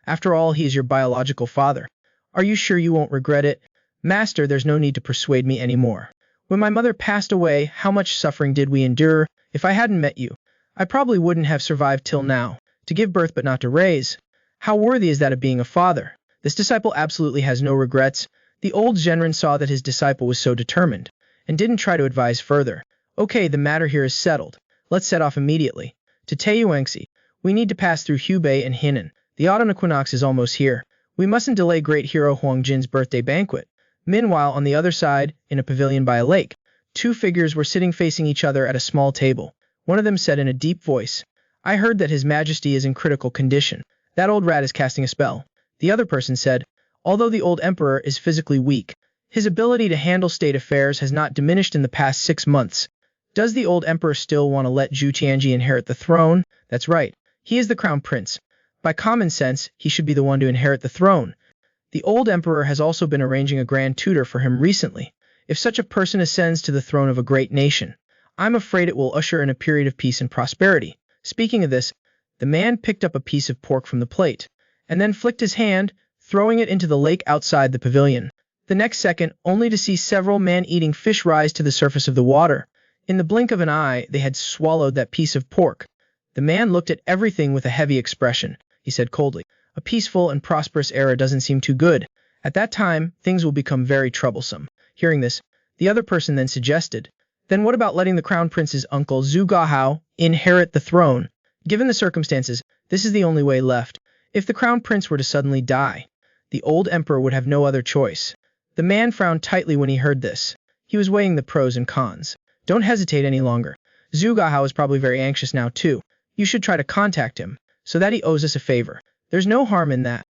after all, he is your biological father. Are you sure you won't regret it? Master, there's no need to persuade me anymore. When my mother passed away, how much suffering did we endure? If I hadn't met you, I probably wouldn't have survived till now. To give birth but not to raise. How worthy is that of being a father? This disciple absolutely has no regrets. The old Zenrin saw that his disciple was so determined, and didn't try to advise further. Okay, the matter here is settled. Let's set off immediately. To Taiyuangxi, we need to pass through Hubei and Henan. The autumn equinox is almost here. We mustn't delay great hero Huangjin's birthday banquet. Meanwhile, on the other side, in a pavilion by a lake, 2 figures were sitting facing each other at a small table. One of them said in a deep voice, I heard that His Majesty is in critical condition. That old rat is casting a spell. The other person said, although the old emperor is physically weak, his ability to handle state affairs has not diminished in the past 6 months. Does the old emperor still want to let Zhu Tianji inherit the throne? That's right. He is the crown prince. By common sense, he should be the one to inherit the throne. The old emperor has also been arranging a grand tutor for him recently. If such a person ascends to the throne of a great nation, I'm afraid it will usher in a period of peace and prosperity. Speaking of this, the man picked up a piece of pork from the plate, and then flicked his hand, throwing it into the lake outside the pavilion. The next second, only to see several man-eating fish rise to the surface of the water. In the blink of an eye, they had swallowed that piece of pork. The man looked at everything with a heavy expression. He said coldly, a peaceful and prosperous era doesn't seem too good. At that time, things will become very troublesome. Hearing this, the other person then suggested, then what about letting the crown prince's uncle Zhu Gahao inherit the throne? Given the circumstances, this is the only way left. If the crown prince were to suddenly die, the old emperor would have no other choice. The man frowned tightly when he heard this. He was weighing the pros and cons. Don't hesitate any longer. Zhu Gahao is probably very anxious now too. You should try to contact him, so that he owes us a favor. There's no harm in that.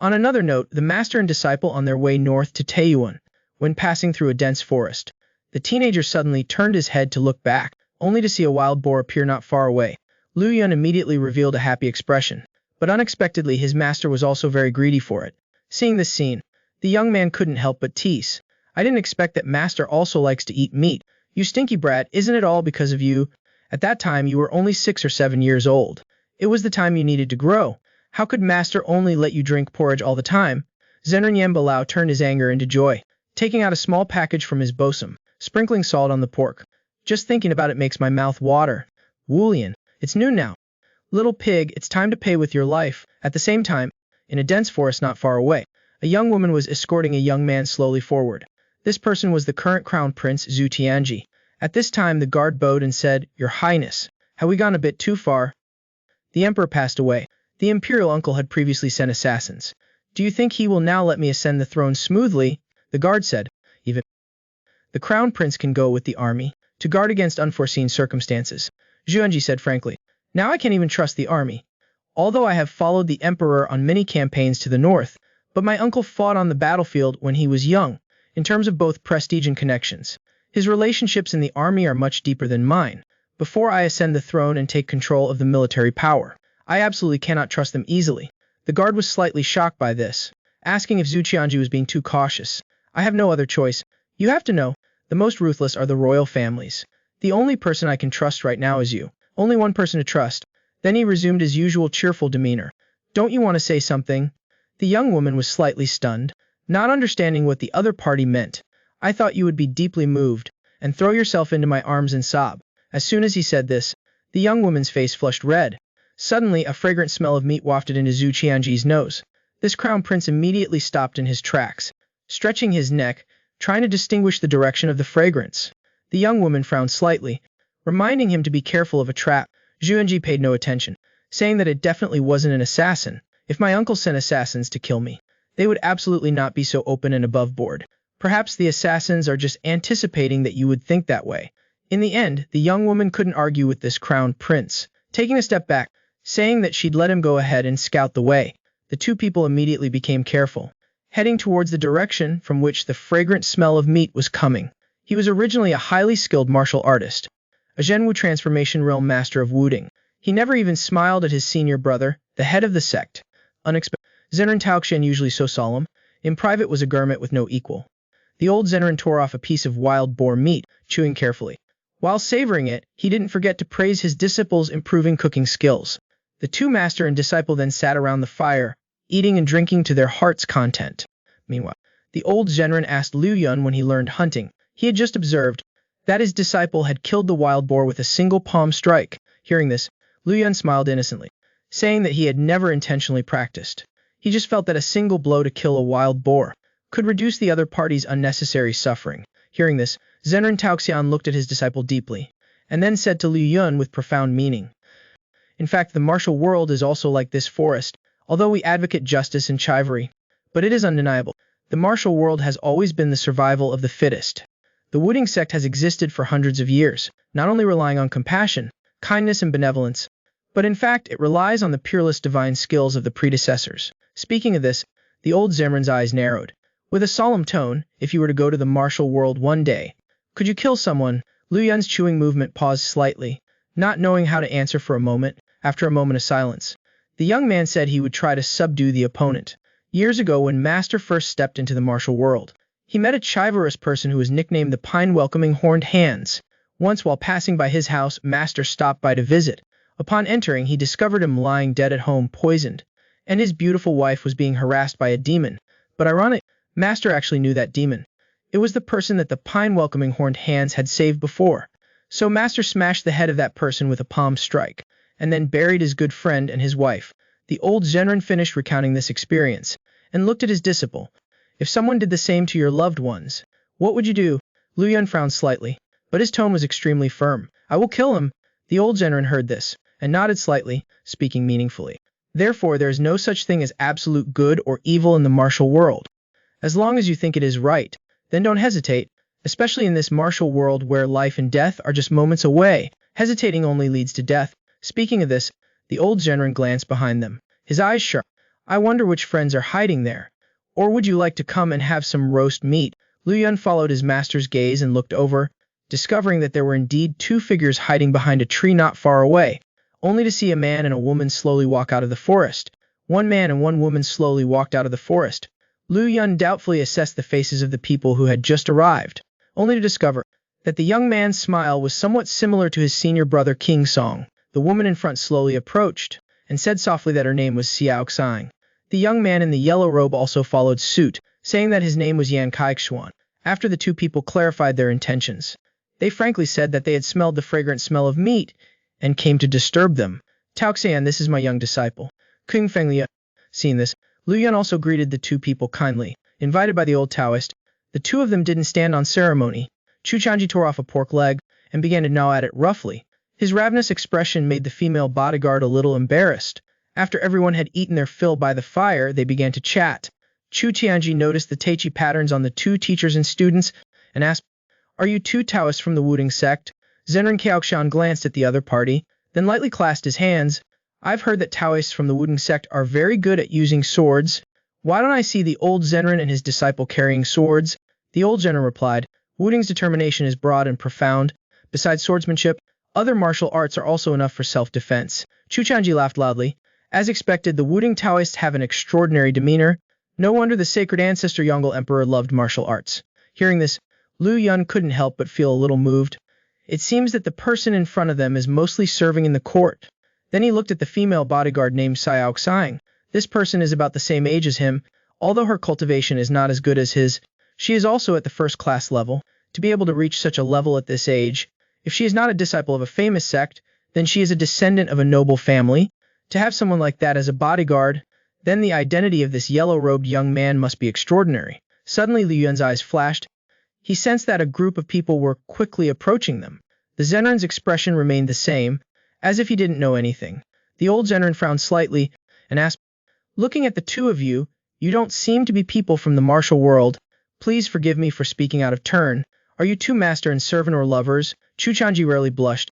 On another note, the master and disciple on their way north to Taiyuan, when passing through a dense forest, the teenager suddenly turned his head to look back, only to see a wild boar appear not far away. Lu Yun immediately revealed a happy expression, but unexpectedly his master was also very greedy for it. Seeing this scene, the young man couldn't help but tease. I didn't expect that master also likes to eat meat. You stinky brat, isn't it all because of you? At that time you were only 6 or 7 years old. It was the time you needed to grow. How could master only let you drink porridge all the time? Zenrin Yambalao turned his anger into joy, taking out a small package from his bosom, sprinkling salt on the pork. Just thinking about it makes my mouth water. Wulian, it's noon now. Little pig, it's time to pay with your life. At the same time, in a dense forest not far away, a young woman was escorting a young man slowly forward. This person was the current crown prince Zhu Tianji. At this time the guard bowed and said, Your Highness, have we gone a bit too far? The emperor passed away. The imperial uncle had previously sent assassins. Do you think he will now let me ascend the throne smoothly? The guard said, even the crown prince can go with the army to guard against unforeseen circumstances. Zhuanji said frankly, now I can't even trust the army. Although I have followed the emperor on many campaigns to the north, but my uncle fought on the battlefield when he was young, in terms of both prestige and connections. His relationships in the army are much deeper than mine. Before I ascend the throne and take control of the military power, I absolutely cannot trust them easily. The guard was slightly shocked by this, asking if Zhu Tianji was being too cautious. I have no other choice. You have to know, the most ruthless are the royal families. The only person I can trust right now is you. Only one person to trust. Then he resumed his usual cheerful demeanor. Don't you want to say something? The young woman was slightly stunned, not understanding what the other party meant. I thought you would be deeply moved, and throw yourself into my arms and sob. As soon as he said this, the young woman's face flushed red. Suddenly, a fragrant smell of meat wafted into Zhu Tianji's nose. This crown prince immediately stopped in his tracks, stretching his neck, trying to distinguish the direction of the fragrance. The young woman frowned slightly, reminding him to be careful of a trap. Zhuangji paid no attention, saying that it definitely wasn't an assassin. If my uncle sent assassins to kill me, they would absolutely not be so open and above board. Perhaps the assassins are just anticipating that you would think that way. In the end, the young woman couldn't argue with this crown prince, taking a step back, saying that she'd let him go ahead and scout the way. The two people immediately became careful, heading towards the direction from which the fragrant smell of meat was coming. He was originally a highly skilled martial artist, a Zhenwu transformation realm master of Wudang. He never even smiled at his senior brother, the head of the sect. Unexpected. Zenran Taoxian, usually so solemn, in private was a gourmet with no equal. The old Zenran tore off a piece of wild boar meat, chewing carefully. While savoring it, he didn't forget to praise his disciples' improving cooking skills. The two master and disciple then sat around the fire, eating and drinking to their heart's content. Meanwhile, the old Zhenran asked Liu Yun when he learned hunting. He had just observed that his disciple had killed the wild boar with a single palm strike. Hearing this, Liu Yun smiled innocently, saying that he had never intentionally practiced. He just felt that a single blow to kill a wild boar could reduce the other party's unnecessary suffering. Hearing this, Zenran Taoxian looked at his disciple deeply, and then said to Liu Yun with profound meaning, "In fact, the martial world is also like this forest. Although we advocate justice and chivalry, but it is undeniable. The martial world has always been the survival of the fittest. The Wudang sect has existed for hundreds of years, not only relying on compassion, kindness, and benevolence, but in fact it relies on the peerless divine skills of the predecessors." Speaking of this, the old Zemran's eyes narrowed. With a solemn tone, "If you were to go to the martial world one day, could you kill someone?" Liu Yun's chewing movement paused slightly, not knowing how to answer for a moment. After a moment of silence, the young man said he would try to subdue the opponent. Years ago, when Master first stepped into the martial world, he met a chivalrous person who was nicknamed the Pine-Welcoming Horned Hands. Once while passing by his house, Master stopped by to visit. Upon entering, he discovered him lying dead at home, poisoned, and his beautiful wife was being harassed by a demon. But ironic, Master actually knew that demon. It was the person that the Pine-Welcoming Horned Hands had saved before. So Master smashed the head of that person with a palm strike, and then buried his good friend and his wife. The old Zhenran finished recounting this experience, and looked at his disciple. "If someone did the same to your loved ones, what would you do?" Liu Yun frowned slightly, but his tone was extremely firm. "I will kill him." The old Zhenran heard this, and nodded slightly, speaking meaningfully. "Therefore there is no such thing as absolute good or evil in the martial world. As long as you think it is right, then don't hesitate, especially in this martial world where life and death are just moments away. Hesitating only leads to death." Speaking of this, the old Zhenran glanced behind them, his eyes sharp. "I wonder which friends are hiding there. Or would you like to come and have some roast meat?" Liu Yun followed his master's gaze and looked over, discovering that there were indeed two figures hiding behind a tree not far away, only to see a man and a woman slowly walk out of the forest. One man and one woman slowly walked out of the forest. Liu Yun doubtfully assessed the faces of the people who had just arrived, only to discover that the young man's smile was somewhat similar to his senior brother King Song. The woman in front slowly approached, and said softly that her name was Xiao Xing. The young man in the yellow robe also followed suit, saying that his name was Yan Kaixuan. After the two people clarified their intentions, they frankly said that they had smelled the fragrant smell of meat, and came to disturb them. "Taoxian, this is my young disciple, Kung Fenglia." Seeing this, Liu Yun also greeted the two people kindly. Invited by the old Taoist, the two of them didn't stand on ceremony. Chu Chanji tore off a pork leg, and began to gnaw at it roughly. His ravenous expression made the female bodyguard a little embarrassed. After everyone had eaten their fill by the fire, they began to chat. Chu Tianji noticed the Tai Chi patterns on the two teachers and students, and asked, "Are you two Taoists from the Wudang sect?" Zenran Kaoxian glanced at the other party, then lightly clasped his hands. "I've heard that Taoists from the Wudang sect are very good at using swords. Why don't I see the old Zenran and his disciple carrying swords?" The old Zenran replied, "Wudang's determination is broad and profound. Besides swordsmanship, other martial arts are also enough for self-defense." Chu Chanji laughed loudly. As expected, the Wudang Taoists have an extraordinary demeanor. No wonder the sacred ancestor Yongle Emperor loved martial arts. Hearing this, Liu Yun couldn't help but feel a little moved. It seems that the person in front of them is mostly serving in the court. Then he looked at the female bodyguard named Xiao Xing. This person is about the same age as him, although her cultivation is not as good as his. She is also at the first-class level. To be able to reach such a level at this age, if she is not a disciple of a famous sect, then she is a descendant of a noble family. To have someone like that as a bodyguard, Then the identity of this yellow-robed young man must be extraordinary. Suddenly Liu Yun's eyes flashed. He sensed that a group of people were quickly approaching them. The Zenrin's expression remained the same, as if he didn't know anything. The old Zenrin frowned slightly and asked, "Looking at the two of you, you don't seem to be people from the martial world. Please forgive me for speaking out of turn. Are you two master and servant or lovers?" Chu Tianji rarely blushed,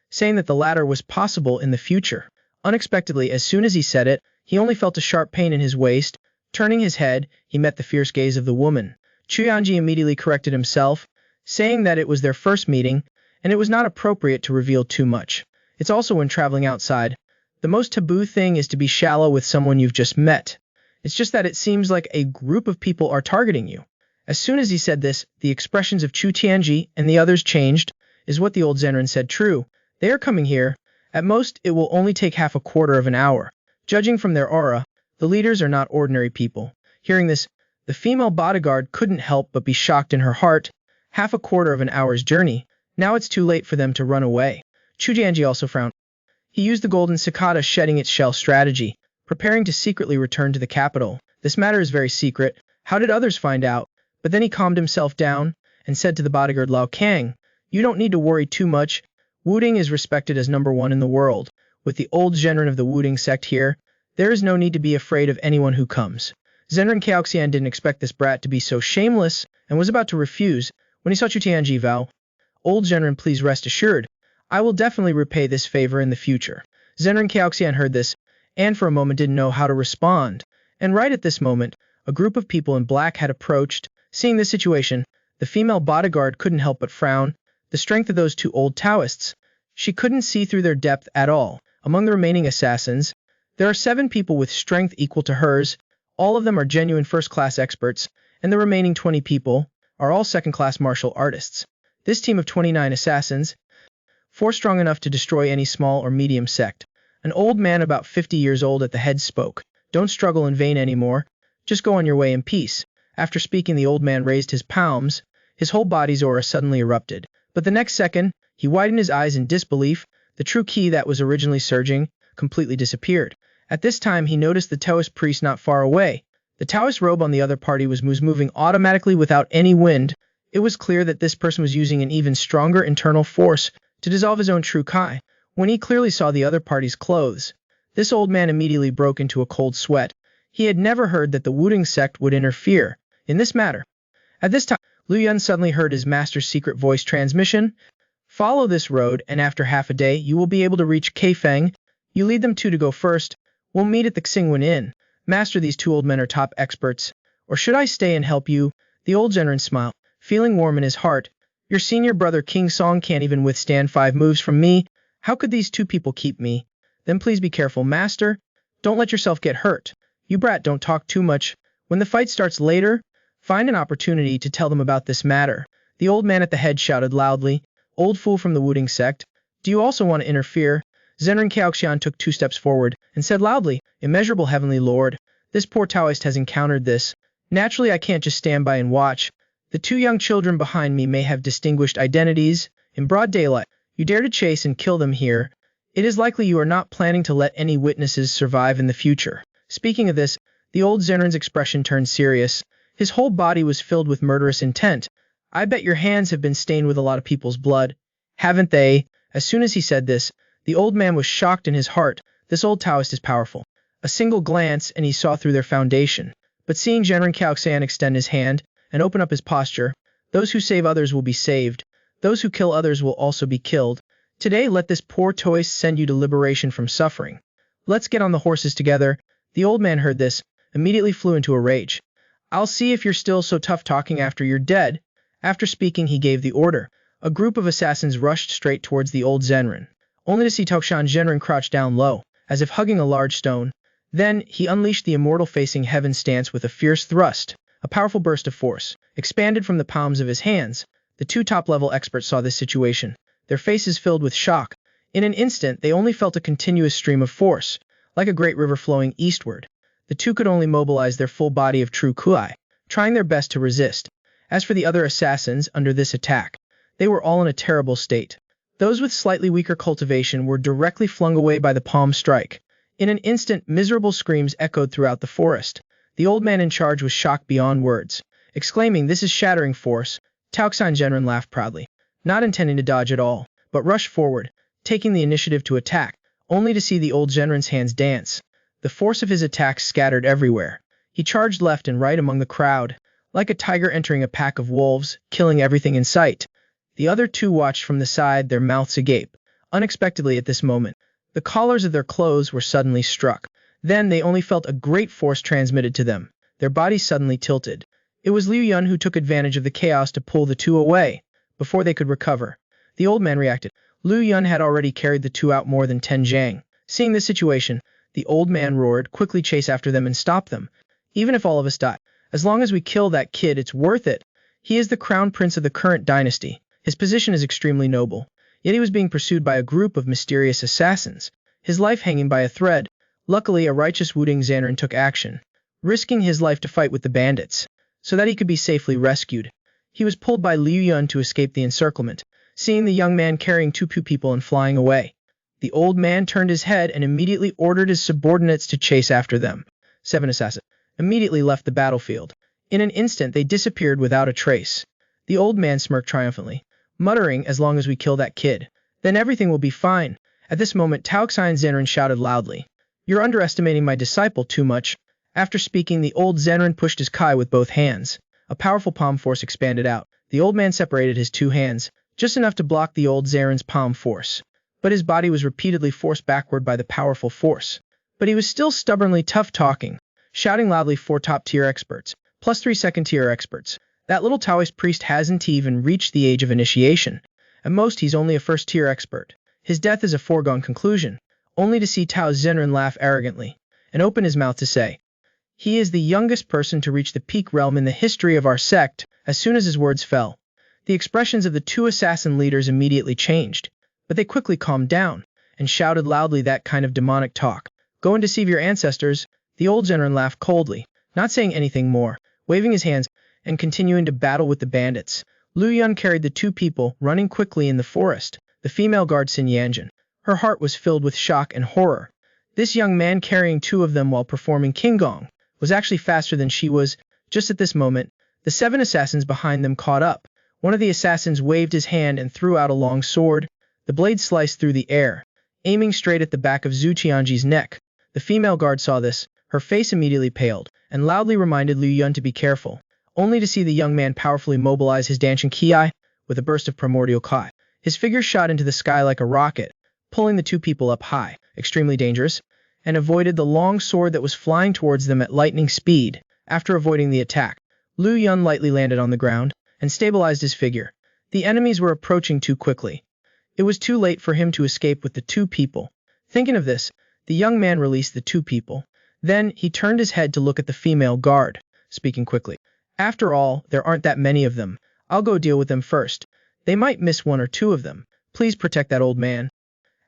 saying that the latter was possible in the future. Unexpectedly, as soon as he said it, he only felt a sharp pain in his waist. Turning his head, he met the fierce gaze of the woman. Chu Tianji immediately corrected himself, saying that it was their first meeting, and it was not appropriate to reveal too much. It's also when traveling outside. The most taboo thing is to be shallow with someone you've just met. It's just that it seems like a group of people are targeting you. As soon as he said this, the expressions of Chu Tianji and the others changed. Is what the old Zenrin said true? They are coming here. At most, it will only take half a quarter of an hour. Judging from their aura, the leaders are not ordinary people. Hearing this, the female bodyguard couldn't help but be shocked in her heart. Half a quarter of an hour's journey. Now it's too late for them to run away. Chu Tianji also frowned. He used the golden cicada shedding its shell strategy, preparing to secretly return to the capital. This matter is very secret. How did others find out? But then he calmed himself down and said to the bodyguard Lao Kang, "You don't need to worry too much. Wudang is respected as #1 in the world. With the old Zenrin of the Wudang sect here, there is no need to be afraid of anyone who comes." Zenrin Kaoxian didn't expect this brat to be so shameless and was about to refuse when he saw Chu Tianji vow, "Old Zenrin, please rest assured. I will definitely repay this favor in the future." Zenrin Kaoxian heard this, and for a moment didn't know how to respond. And right at this moment, a group of people in black had approached. Seeing this situation, the female bodyguard couldn't help but frown. The strength of those two old Taoists, she couldn't see through their depth at all. Among the remaining assassins, there are 7 people with strength equal to hers. All of them are genuine first-class experts, and the remaining 20 people are all second-class martial artists. This team of 29 assassins, 4 strong enough to destroy any small or medium sect. An old man about 50 years old at the head spoke. "Don't struggle in vain anymore. Just go on your way in peace." After speaking, the old man raised his palms. His whole body's aura suddenly erupted. But the next second, he widened his eyes in disbelief. The true ki that was originally surging completely disappeared. At this time, he noticed the Taoist priest not far away. The Taoist robe on the other party was moving automatically without any wind. It was clear that this person was using an even stronger internal force to dissolve his own true ki. When he clearly saw the other party's clothes, this old man immediately broke into a cold sweat. He had never heard that the Wudang sect would interfere in this matter. At this time, Liu Yun suddenly heard his master's secret voice transmission. "Follow this road, and after half a day, you will be able to reach Kaifeng. You lead them two to go first. We'll meet at the Xingwen Inn. Master, these 2 old men are top experts. Or should I stay and help you?" The old Zenrin smiled, feeling warm in his heart. "Your senior brother King Song can't even withstand 5 moves from me. How could these 2 people keep me?" "Then please be careful, master. Don't let yourself get hurt. You brat, don't talk too much. When the fight starts later, find an opportunity to tell them about this matter." The old man at the head shouted loudly, "Old fool from the Wudang sect, do you also want to interfere?" Zenrin Kaoxian took 2 steps forward and said loudly, "Immeasurable heavenly lord, this poor Taoist has encountered this. Naturally, I can't just stand by and watch. The 2 young children behind me may have distinguished identities. In broad daylight, you dare to chase and kill them here. It is likely you are not planning to let any witnesses survive in the future." Speaking of this, the old Zenrin's expression turned serious. His whole body was filled with murderous intent. "I bet your hands have been stained with a lot of people's blood, haven't they?" As soon as he said this, the old man was shocked in his heart. This old Taoist is powerful. A single glance and he saw through their foundation. But seeing Zenrin Kaoxian extend his hand and open up his posture, those who save others will be saved. Those who kill others will also be killed. Today, let this poor Taoist send you to liberation from suffering. Let's get on the horses together. The old man heard this, immediately flew into a rage. "I'll see if you're still so tough talking after you're dead." After speaking, he gave the order. A group of assassins rushed straight towards the old Zenrin, only to see Taoxian Zenrin crouch down low, as if hugging a large stone. Then, he unleashed the immortal facing heaven stance with a fierce thrust. A powerful burst of force expanded from the palms of his hands. The 2 top-level experts saw this situation, their faces filled with shock. In an instant, they only felt a continuous stream of force, like a great river flowing eastward. The 2 could only mobilize their full body of true Kui, trying their best to resist. As for the other assassins under this attack, they were all in a terrible state. Those with slightly weaker cultivation were directly flung away by the palm strike. In an instant, miserable screams echoed throughout the forest. The old man in charge was shocked beyond words. Exclaiming, "This is shattering force," Taoxan Genren laughed proudly, not intending to dodge at all, but rushed forward, taking the initiative to attack, only to see the old Genren's hands dance. The force of his attacks scattered everywhere. He charged left and right among the crowd, like a tiger entering a pack of wolves, killing everything in sight. The other two watched from the side, their mouths agape. Unexpectedly at this moment, the collars of their clothes were suddenly struck. Then they only felt a great force transmitted to them. Their bodies suddenly tilted. It was Liu Yun who took advantage of the chaos to pull the two away. Before they could recover, the old man reacted. Liu Yun had already carried the two out more than 10 zhang. Seeing this situation, the old man roared, "Quickly chase after them and stop them. Even if all of us die, as long as we kill that kid, it's worth it. He is the crown prince of the current dynasty. His position is extremely noble. Yet he was being pursued by a group of mysterious assassins, his life hanging by a thread. Luckily, a righteous Wudang Zanran took action, risking his life to fight with the bandits, so that he could be safely rescued. He was pulled by Liu Yun to escape the encirclement, seeing the young man carrying two people and flying away. The old man turned his head and immediately ordered his subordinates to chase after them. 7 assassins immediately left the battlefield. In an instant, they disappeared without a trace. The old man smirked triumphantly, muttering, "As long as we kill that kid, then everything will be fine." At this moment, Taoxan Zenran shouted loudly, "You're underestimating my disciple too much." After speaking, the old Zenran pushed his kai with both hands. A powerful palm force expanded out. The old man separated his two hands, just enough to block the old Zenran's palm force. But his body was repeatedly forced backward by the powerful force. But he was still stubbornly tough-talking, shouting loudly, "4 top-tier experts, plus 3 second-tier experts. That little Taoist priest hasn't even reached the age of initiation. At most, he's only a first-tier expert. His death is a foregone conclusion," only to see Tao Zenran laugh arrogantly and open his mouth to say, "He is the youngest person to reach the peak realm in the history of our sect." As soon as his words fell, the expressions of the two assassin leaders immediately changed, but they quickly calmed down and shouted loudly, "That kind of demonic talk. Go and deceive your ancestors." The old Zenran laughed coldly, not saying anything more, waving his hands and continuing to battle with the bandits. Liu Yun carried the two people, running quickly in the forest. The female guard Xin Yanjin. Her heart was filled with shock and horror. This young man carrying two of them while performing Qinggong was actually faster than she was. Just at this moment, the 7 assassins behind them caught up. One of the assassins waved his hand and threw out a long sword. The blade sliced through the air, aiming straight at the back of Zhu Qianji's neck. The female guard saw this. Her face immediately paled, and loudly reminded Liu Yun to be careful, only to see the young man powerfully mobilize his dancing ki with a burst of primordial kai. His figure shot into the sky like a rocket, pulling the two people up high, extremely dangerous, and avoided the long sword that was flying towards them at lightning speed. After avoiding the attack, Liu Yun lightly landed on the ground and stabilized his figure. The enemies were approaching too quickly. It was too late for him to escape with the two people. Thinking of this, the young man released the two people. Then he turned his head to look at the female guard, speaking quickly. "After all, there aren't that many of them. I'll go deal with them first. They might miss 1 or 2 of them. Please protect that old man."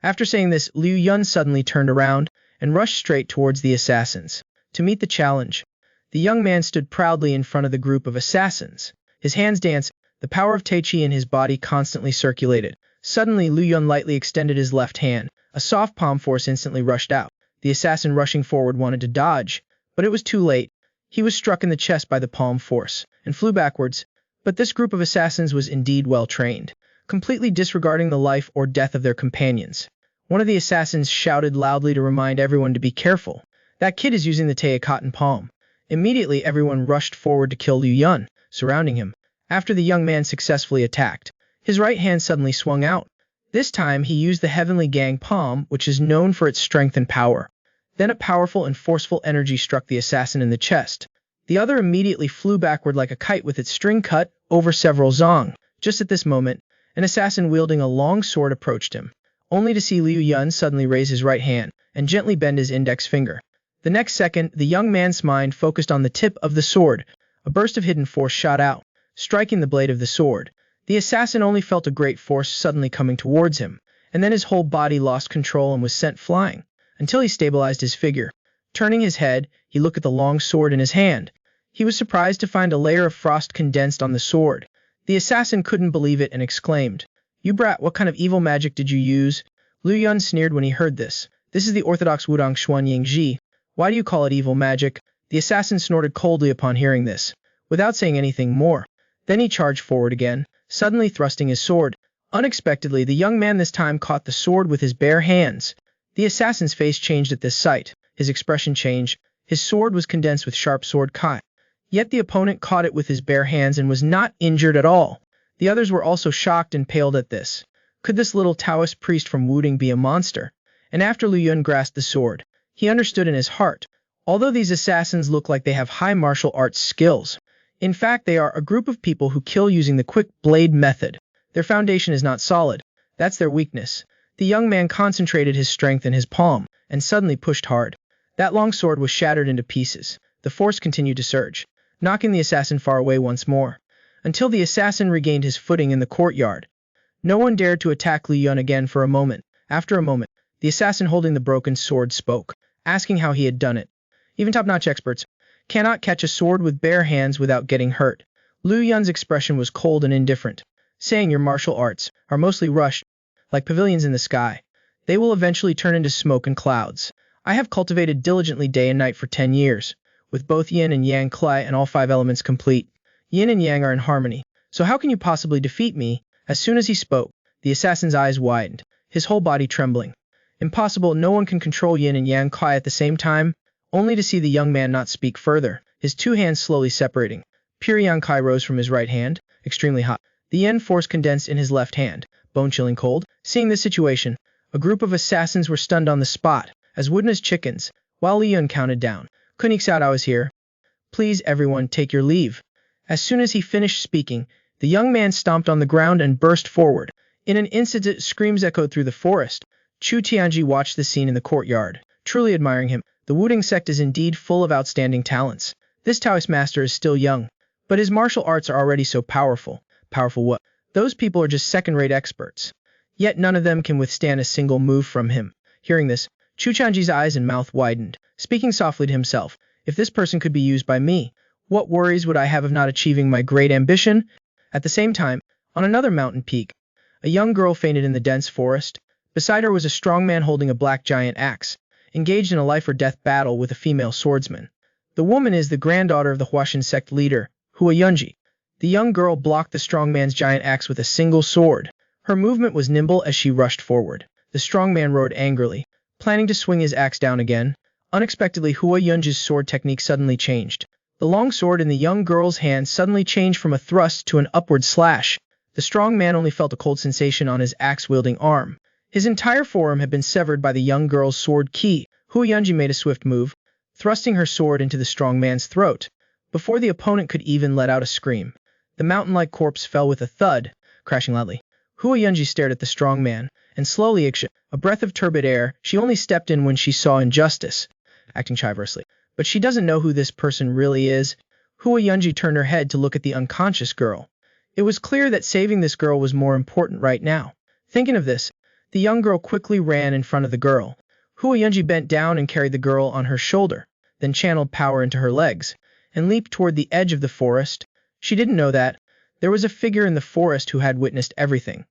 After saying this, Liu Yun suddenly turned around and rushed straight towards the assassins. To meet the challenge, the young man stood proudly in front of the group of assassins. His hands danced, the power of Tai Chi in his body constantly circulated. Suddenly, Liu Yun lightly extended his left hand. A soft palm force instantly rushed out. The assassin rushing forward wanted to dodge, but it was too late. He was struck in the chest by the palm force and flew backwards. But this group of assassins was indeed well trained, completely disregarding the life or death of their companions. One of the assassins shouted loudly to remind everyone to be careful. "That kid is using the Taya cotton palm." Immediately, everyone rushed forward to kill Liu Yun, surrounding him. After the young man successfully attacked, his right hand suddenly swung out. This time, he used the Heavenly Gang palm, which is known for its strength and power. Then a powerful and forceful energy struck the assassin in the chest. The other immediately flew backward like a kite with its string cut over several zong. Just at this moment, an assassin wielding a long sword approached him, only to see Liu Yun suddenly raise his right hand and gently bend his index finger. The next second, the young man's mind focused on the tip of the sword. A burst of hidden force shot out, striking the blade of the sword. The assassin only felt a great force suddenly coming towards him, and then his whole body lost control and was sent flying, until he stabilized his figure. Turning his head, he looked at the long sword in his hand. He was surprised to find a layer of frost condensed on the sword. The assassin couldn't believe it and exclaimed, "You brat, what kind of evil magic did you use?" Liu Yun sneered when he heard this. This is the orthodox Wudang Xuan Yingji. Why do you call it evil magic? The assassin snorted coldly upon hearing this, without saying anything more. Then he charged forward again, suddenly thrusting his sword. Unexpectedly, the young man this time caught the sword with his bare hands. The assassin's face changed at this sight. His expression changed. His sword was condensed with sharp sword cut. Yet the opponent caught it with his bare hands and was not injured at all. The others were also shocked and paled at this. Could this little Taoist priest from Wudang be a monster? And after Lu Yun grasped the sword, he understood in his heart. Although these assassins look like they have high martial arts skills, in fact they are a group of people who kill using the quick blade method. Their foundation is not solid. That's their weakness. The young man concentrated his strength in his palm, and suddenly pushed hard. That long sword was shattered into pieces. The force continued to surge, knocking the assassin far away once more, until the assassin regained his footing in the courtyard. No one dared to attack Li Yun again for a moment. After a moment, the assassin holding the broken sword spoke, asking how he had done it. Even top-notch experts cannot catch a sword with bare hands without getting hurt. Lu Yun's expression was cold and indifferent, saying your martial arts are mostly rushed, like pavilions in the sky. They will eventually turn into smoke and clouds. I have cultivated diligently day and night for 10 years, with both yin and yang Klai and all 5 elements complete. Yin and yang are in harmony, so how can you possibly defeat me? As soon as he spoke, the assassin's eyes widened, his whole body trembling. Impossible, no one can control yin and yang Klai at the same time, only to see the young man not speak further, his 2 hands slowly separating. Pure yang Kai rose from his right hand, extremely hot. The yin force condensed in his left hand, bone-chilling cold. Seeing this situation, a group of assassins were stunned on the spot, as wooden as chickens, while Li Yun counted down. Kunix out, I was here. Please everyone take your leave. As soon as he finished speaking, the young man stomped on the ground and burst forward. In an instant screams echoed through the forest. Chu Tianji watched the scene in the courtyard, truly admiring him. The Wudang sect is indeed full of outstanding talents. This Taoist master is still young, but his martial arts are already so powerful. Powerful what? Those people are just second-rate experts. Yet none of them can withstand a single move from him. Hearing this, Chu Tianji's eyes and mouth widened, speaking softly to himself. If this person could be used by me, what worries would I have of not achieving my great ambition? At the same time, on another mountain peak, a young girl fainted in the dense forest. Beside her was a strong man holding a black giant axe, engaged in a life-or-death battle with a female swordsman. The woman is the granddaughter of the Huashan sect leader, Hua Yunji. The young girl blocked the strong man's giant axe with a single sword. Her movement was nimble as she rushed forward. The strong man roared angrily, planning to swing his axe down again. Unexpectedly, Hua Yunji's sword technique suddenly changed. The long sword in the young girl's hand suddenly changed from a thrust to an upward slash. The strong man only felt a cold sensation on his axe-wielding arm. His entire forearm had been severed by the young girl's sword key. Hua Yunji made a swift move, thrusting her sword into the strong man's throat. Before the opponent could even let out a scream, the mountain-like corpse fell with a thud, crashing loudly. Hua Yunji stared at the strong man, and slowly exhaled a breath of turbid air. She only stepped in when she saw injustice, acting chivalrously. But she doesn't know who this person really is. Hua Yunji turned her head to look at the unconscious girl. It was clear that saving this girl was more important right now. Thinking of this, the young girl quickly ran in front of the girl. Hua Yunji bent down and carried the girl on her shoulder, then channeled power into her legs, and leaped toward the edge of the forest. She didn't know that there was a figure in the forest who had witnessed everything.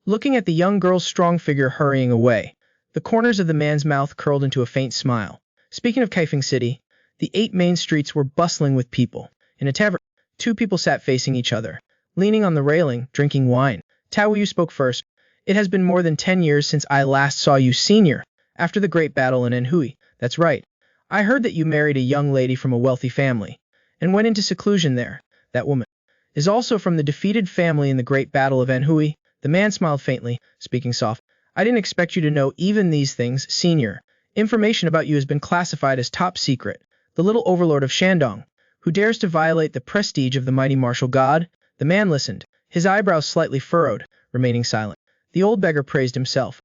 Looking at the young girl's strong figure hurrying away, the corners of the man's mouth curled into a faint smile. Speaking of Kaifeng City, the 8 main streets were bustling with people. In a tavern, 2 people sat facing each other, leaning on the railing, drinking wine. Tao Yu spoke first. It has been more than 10 years since I last saw you, senior, after the great battle in Anhui. That's right. I heard that you married a young lady from a wealthy family, and went into seclusion there. That woman is also from the defeated family in the great battle of Anhui. The man smiled faintly, speaking soft. I didn't expect you to know even these things, senior. Information about you has been classified as top secret. The little overlord of Shandong, who dares to violate the prestige of the mighty martial god? The man listened, his eyebrows slightly furrowed, remaining silent. The old beggar praised himself.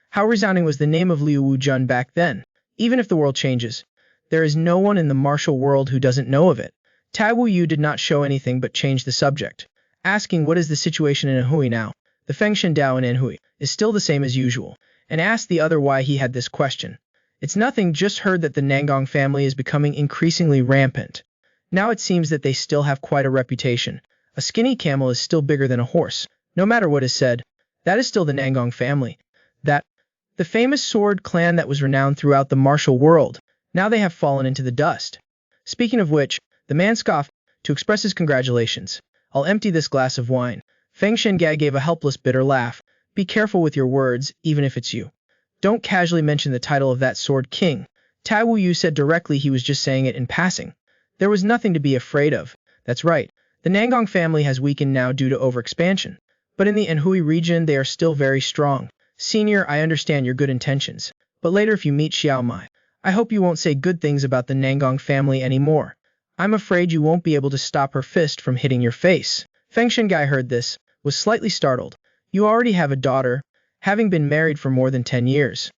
How resounding was the name of Liu Wujun back then. Even if the world changes, there is no one in the martial world who doesn't know of it. Tai Wu Yu did not show anything but change the subject, asking what is the situation in Anhui now. The Feng Shendao in Anhui is still the same as usual, and asked the other why he had this question. It's nothing, just heard that the Nangong family is becoming increasingly rampant. Now it seems that they still have quite a reputation. A skinny camel is still bigger than a horse. No matter what is said, that is still the Nangong family. That The famous sword clan that was renowned throughout the martial world. Now they have fallen into the dust. Speaking of which, the man scoffed to express his congratulations. I'll empty this glass of wine. Feng Shengai gave a helpless bitter laugh. Be careful with your words, even if it's you. Don't casually mention the title of that sword king. Tai Wuyu said directly he was just saying it in passing. There was nothing to be afraid of. That's right. The Nangong family has weakened now due to overexpansion. But in the Anhui region they are still very strong. Senior, I understand your good intentions. But later if you meet Xiao Mai, I hope you won't say good things about the Nangong family anymore. I'm afraid you won't be able to stop her fist from hitting your face. Feng Shengai heard this, was slightly startled. You already have a daughter, having been married for more than 10 years.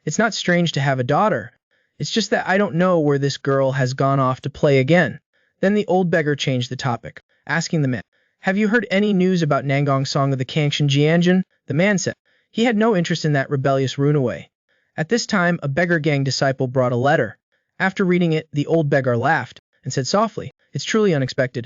It's not strange to have a daughter. It's just that I don't know where this girl has gone off to play again. Then the old beggar changed the topic, asking the man, have you heard any news about Nangong Song of the Kangshan Jianjin? The man said, he had no interest in that rebellious runaway. At this time, a beggar gang disciple brought a letter. After reading it, the old beggar laughed and said softly, it's truly unexpected.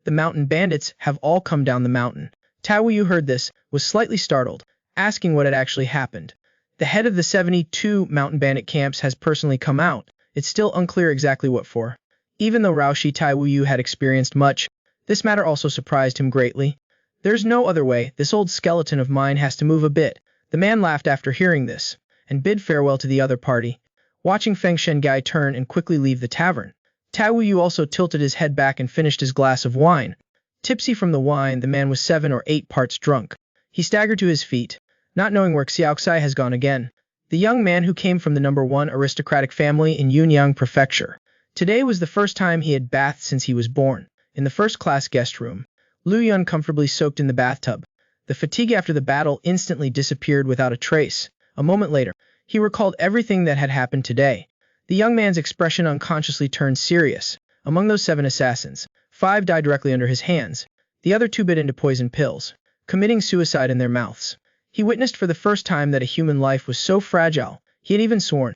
The mountain bandits have all come down the mountain. Tai Wuyu heard this, was slightly startled, asking what had actually happened. The head of the 72 mountain bandit camps has personally come out. It's still unclear exactly what for. Even though Raoshi Tai Wuyu had experienced much, this matter also surprised him greatly. There's no other way, this old skeleton of mine has to move a bit. The man laughed after hearing this, and bid farewell to the other party, watching Feng Shengai turn and quickly leave the tavern. Tai Wuyu also tilted his head back and finished his glass of wine. Tipsy from the wine, the man was 7 or 8 parts drunk. He staggered to his feet, not knowing where Xiaoxai has gone again. The young man who came from the #1 aristocratic family in Yunyang Prefecture. Today was the first time he had bathed since he was born. In the first-class guest room, Lu Yun comfortably soaked in the bathtub. The fatigue after the battle instantly disappeared without a trace. A moment later, he recalled everything that had happened today. The young man's expression unconsciously turned serious. Among those 7 assassins, 5 died directly under his hands. The other 2 bit into poison pills, committing suicide in their mouths. He witnessed for the first time that a human life was so fragile. He had even sworn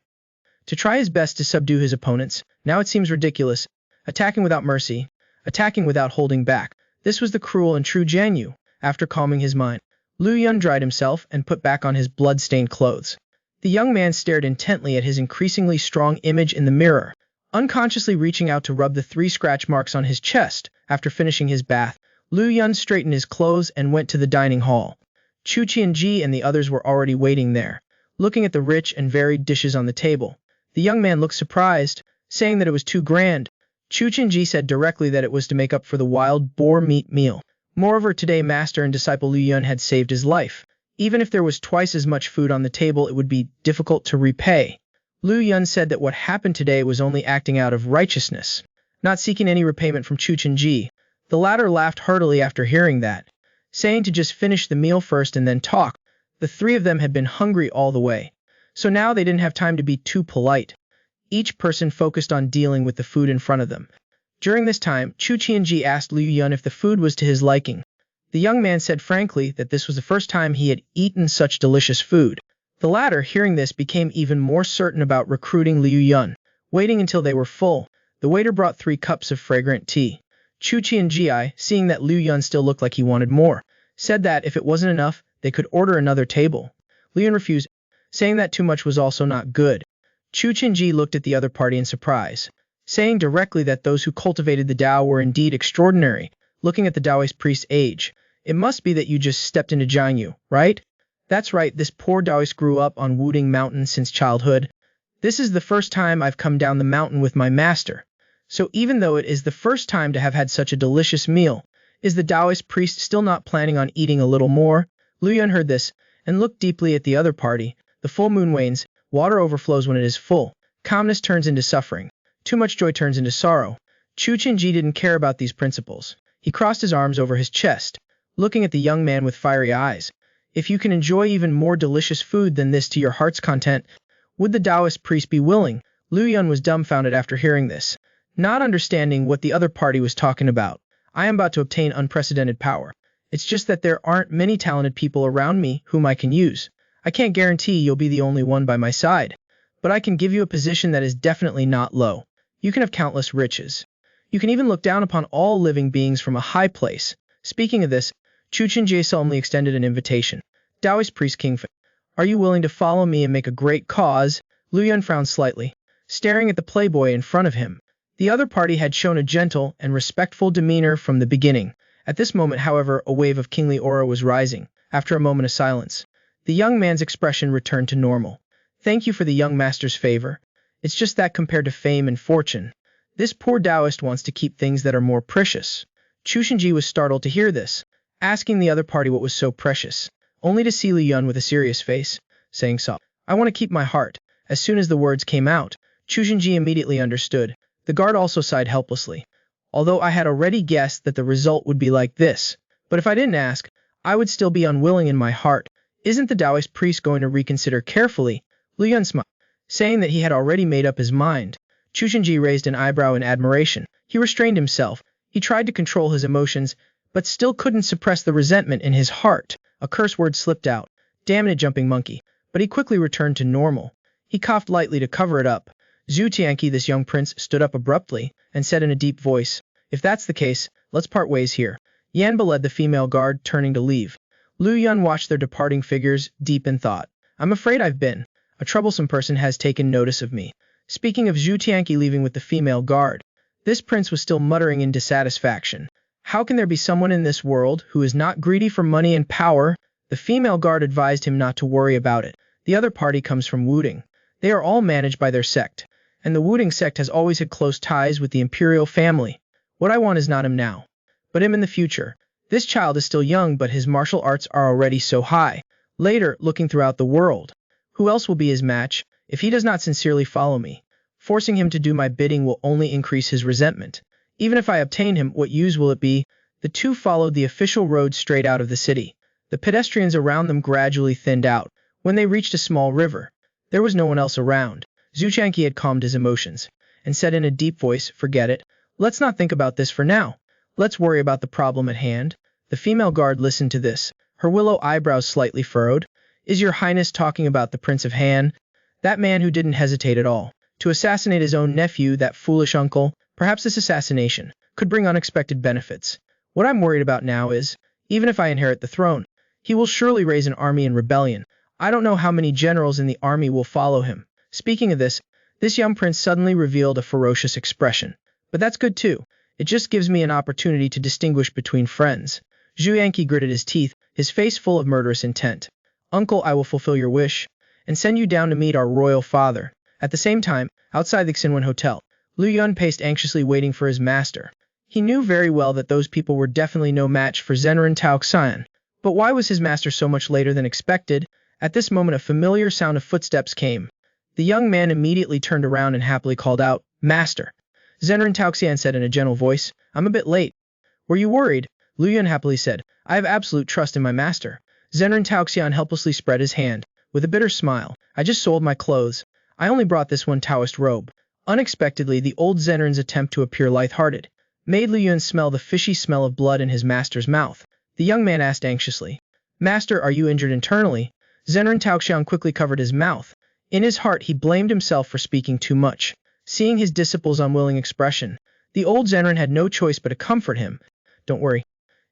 to try his best to subdue his opponents. Now it seems ridiculous. Attacking without mercy, attacking without holding back. This was the cruel and true Jian Yu. After calming his mind, Lu Yun dried himself and put back on his blood-stained clothes. The young man stared intently at his increasingly strong image in the mirror, unconsciously reaching out to rub the 3 scratch marks on his chest. After finishing his bath, Lu Yun straightened his clothes and went to the dining hall. Chu Qianji and the others were already waiting there, looking at the rich and varied dishes on the table. The young man looked surprised, saying that it was too grand. Chu Qianji said directly that it was to make up for the wild boar meat meal. Moreover, today master and disciple Lu Yun had saved his life. Even if there was twice as much food on the table, it would be difficult to repay. Lu Yun said that what happened today was only acting out of righteousness, not seeking any repayment from Chu Qianji. The latter laughed heartily after hearing that, saying to just finish the meal first and then talk. The 3 of them had been hungry all the way, so now they didn't have time to be too polite. Each person focused on dealing with the food in front of them. During this time, Chu Qianji asked Lu Yun if the food was to his liking. The young man said frankly that this was the first time he had eaten such delicious food. The latter, hearing this, became even more certain about recruiting Liu Yun. Waiting until they were full, the waiter brought 3 cups of fragrant tea. Chu Qianji, seeing that Liu Yun still looked like he wanted more, said that if it wasn't enough, they could order another table. Liu Yun refused, saying that too much was also not good. Chu Qianji looked at the other party in surprise, saying directly that those who cultivated the Tao were indeed extraordinary. Looking at the Taoist priest's age, it must be that you just stepped into Jiangyu, right? That's right, this poor Taoist grew up on Wudang Mountain since childhood. This is the first time I've come down the mountain with my master. So even though it is the first time to have had such a delicious meal, is the Taoist priest still not planning on eating a little more? Lu Yun heard this, and looked deeply at the other party. The full moon wanes, water overflows when it is full. Calmness turns into suffering. Too much joy turns into sorrow. Chu Qianji didn't care about these principles. He crossed his arms over his chest, looking at the young man with fiery eyes. If you can enjoy even more delicious food than this to your heart's content, would the Taoist priest be willing? Lu Yun was dumbfounded after hearing this, not understanding what the other party was talking about. I am about to obtain unprecedented power. It's just that there aren't many talented people around me whom I can use. I can't guarantee you'll be the only one by my side, but I can give you a position that is definitely not low. You can have countless riches. You can even look down upon all living beings from a high place. Speaking of this, Chu Qianji solemnly extended an invitation. Taoist priest King Fei, Are you willing to follow me and make a great cause? Lu Yun frowned slightly, staring at the playboy in front of him. The other party had shown a gentle and respectful demeanor from the beginning. At this moment, however, a wave of kingly aura was rising. After a moment of silence, the young man's expression returned to normal. Thank you for the young master's favor. It's just that compared to fame and fortune, this poor Taoist wants to keep things that are more precious. Chu Shinji was startled to hear this, asking the other party what was so precious, only to see Lu Yun with a serious face, saying softly, I want to keep my heart. As soon as the words came out, Chu Shinji immediately understood. The guard also sighed helplessly. Although I had already guessed that the result would be like this, but if I didn't ask, I would still be unwilling in my heart. Isn't the Taoist priest going to reconsider carefully? Lu Yun smiled, saying that he had already made up his mind. Chu Shinji raised an eyebrow in admiration. He restrained himself. He tried to control his emotions, but still couldn't suppress the resentment in his heart. A curse word slipped out. Damn it, jumping monkey. But he quickly returned to normal. He coughed lightly to cover it up. Zhu Tianqi, this young prince, stood up abruptly and said in a deep voice, if that's the case, let's part ways here. Yanba led the female guard, turning to leave. Lu Yun watched their departing figures, deep in thought. I'm afraid I've been. A troublesome person has taken notice of me. Speaking of Zhu Tianqi leaving with the female guard, this prince was still muttering in dissatisfaction. How can there be someone in this world who is not greedy for money and power? The female guard advised him not to worry about it. The other party comes from Wudang. They are all managed by their sect, and the Wudang sect has always had close ties with the imperial family. What I want is not him now, but him in the future. This child is still young, but his martial arts are already so high. Later, looking throughout the world, who else will be his match if he does not sincerely follow me? Forcing him to do my bidding will only increase his resentment. Even if I obtain him, what use will it be? The two followed the official road straight out of the city. The pedestrians around them gradually thinned out. When they reached a small river, there was no one else around. Zhu Tianqi had calmed his emotions and said in a deep voice, forget it. Let's not think about this for now. Let's worry about the problem at hand. The female guard listened to this, her willow eyebrows slightly furrowed. Is your highness talking about the Prince of Han? That man who didn't hesitate at all to assassinate his own nephew, that foolish uncle? Perhaps this assassination could bring unexpected benefits. What I'm worried about now is, even if I inherit the throne, he will surely raise an army in rebellion. I don't know how many generals in the army will follow him. Speaking of this young prince suddenly revealed a ferocious expression. But that's good too. It just gives me an opportunity to distinguish between friends. Zhu Tianqi gritted his teeth, his face full of murderous intent. Uncle, I will fulfill your wish and send you down to meet our royal father. At the same time, outside the Xinwen Hotel, Lu Yun paced anxiously, waiting for his master. He knew very well that those people were definitely no match for Zhenren Taoxian. But why was his master so much later than expected? At this moment a familiar sound of footsteps came. The young man immediately turned around and happily called out, Master. Zhenren Taoxian said in a gentle voice, I'm a bit late. Were you worried? Lu Yun happily said, I have absolute trust in my master. Zhenren Taoxian helplessly spread his hand, with a bitter smile. I just sold my clothes. I only brought this one Taoist robe. Unexpectedly, the old Zhenren's attempt to appear light-hearted made Lu Yun smell the fishy smell of blood in his master's mouth. The young man asked anxiously, Master, are you injured internally? Zhenren Taoxian quickly covered his mouth. In his heart, he blamed himself for speaking too much. Seeing his disciple's unwilling expression, the old Zhenren had no choice but to comfort him. Don't worry.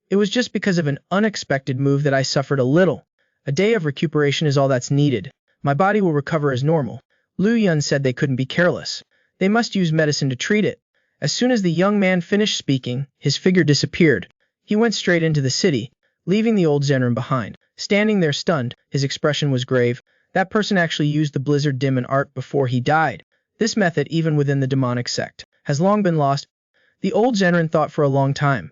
It was just because of an unexpected move that I suffered a little. A day of recuperation is all that's needed. My body will recover as normal. Lu Yun said they couldn't be careless. They must use medicine to treat it. As soon as the young man finished speaking, his figure disappeared. He went straight into the city, leaving the old Zhenren behind. Standing there stunned, his expression was grave. That person actually used the blizzard demon art before he died. This method, even within the demonic sect, has long been lost. The old Zhenren thought for a long time,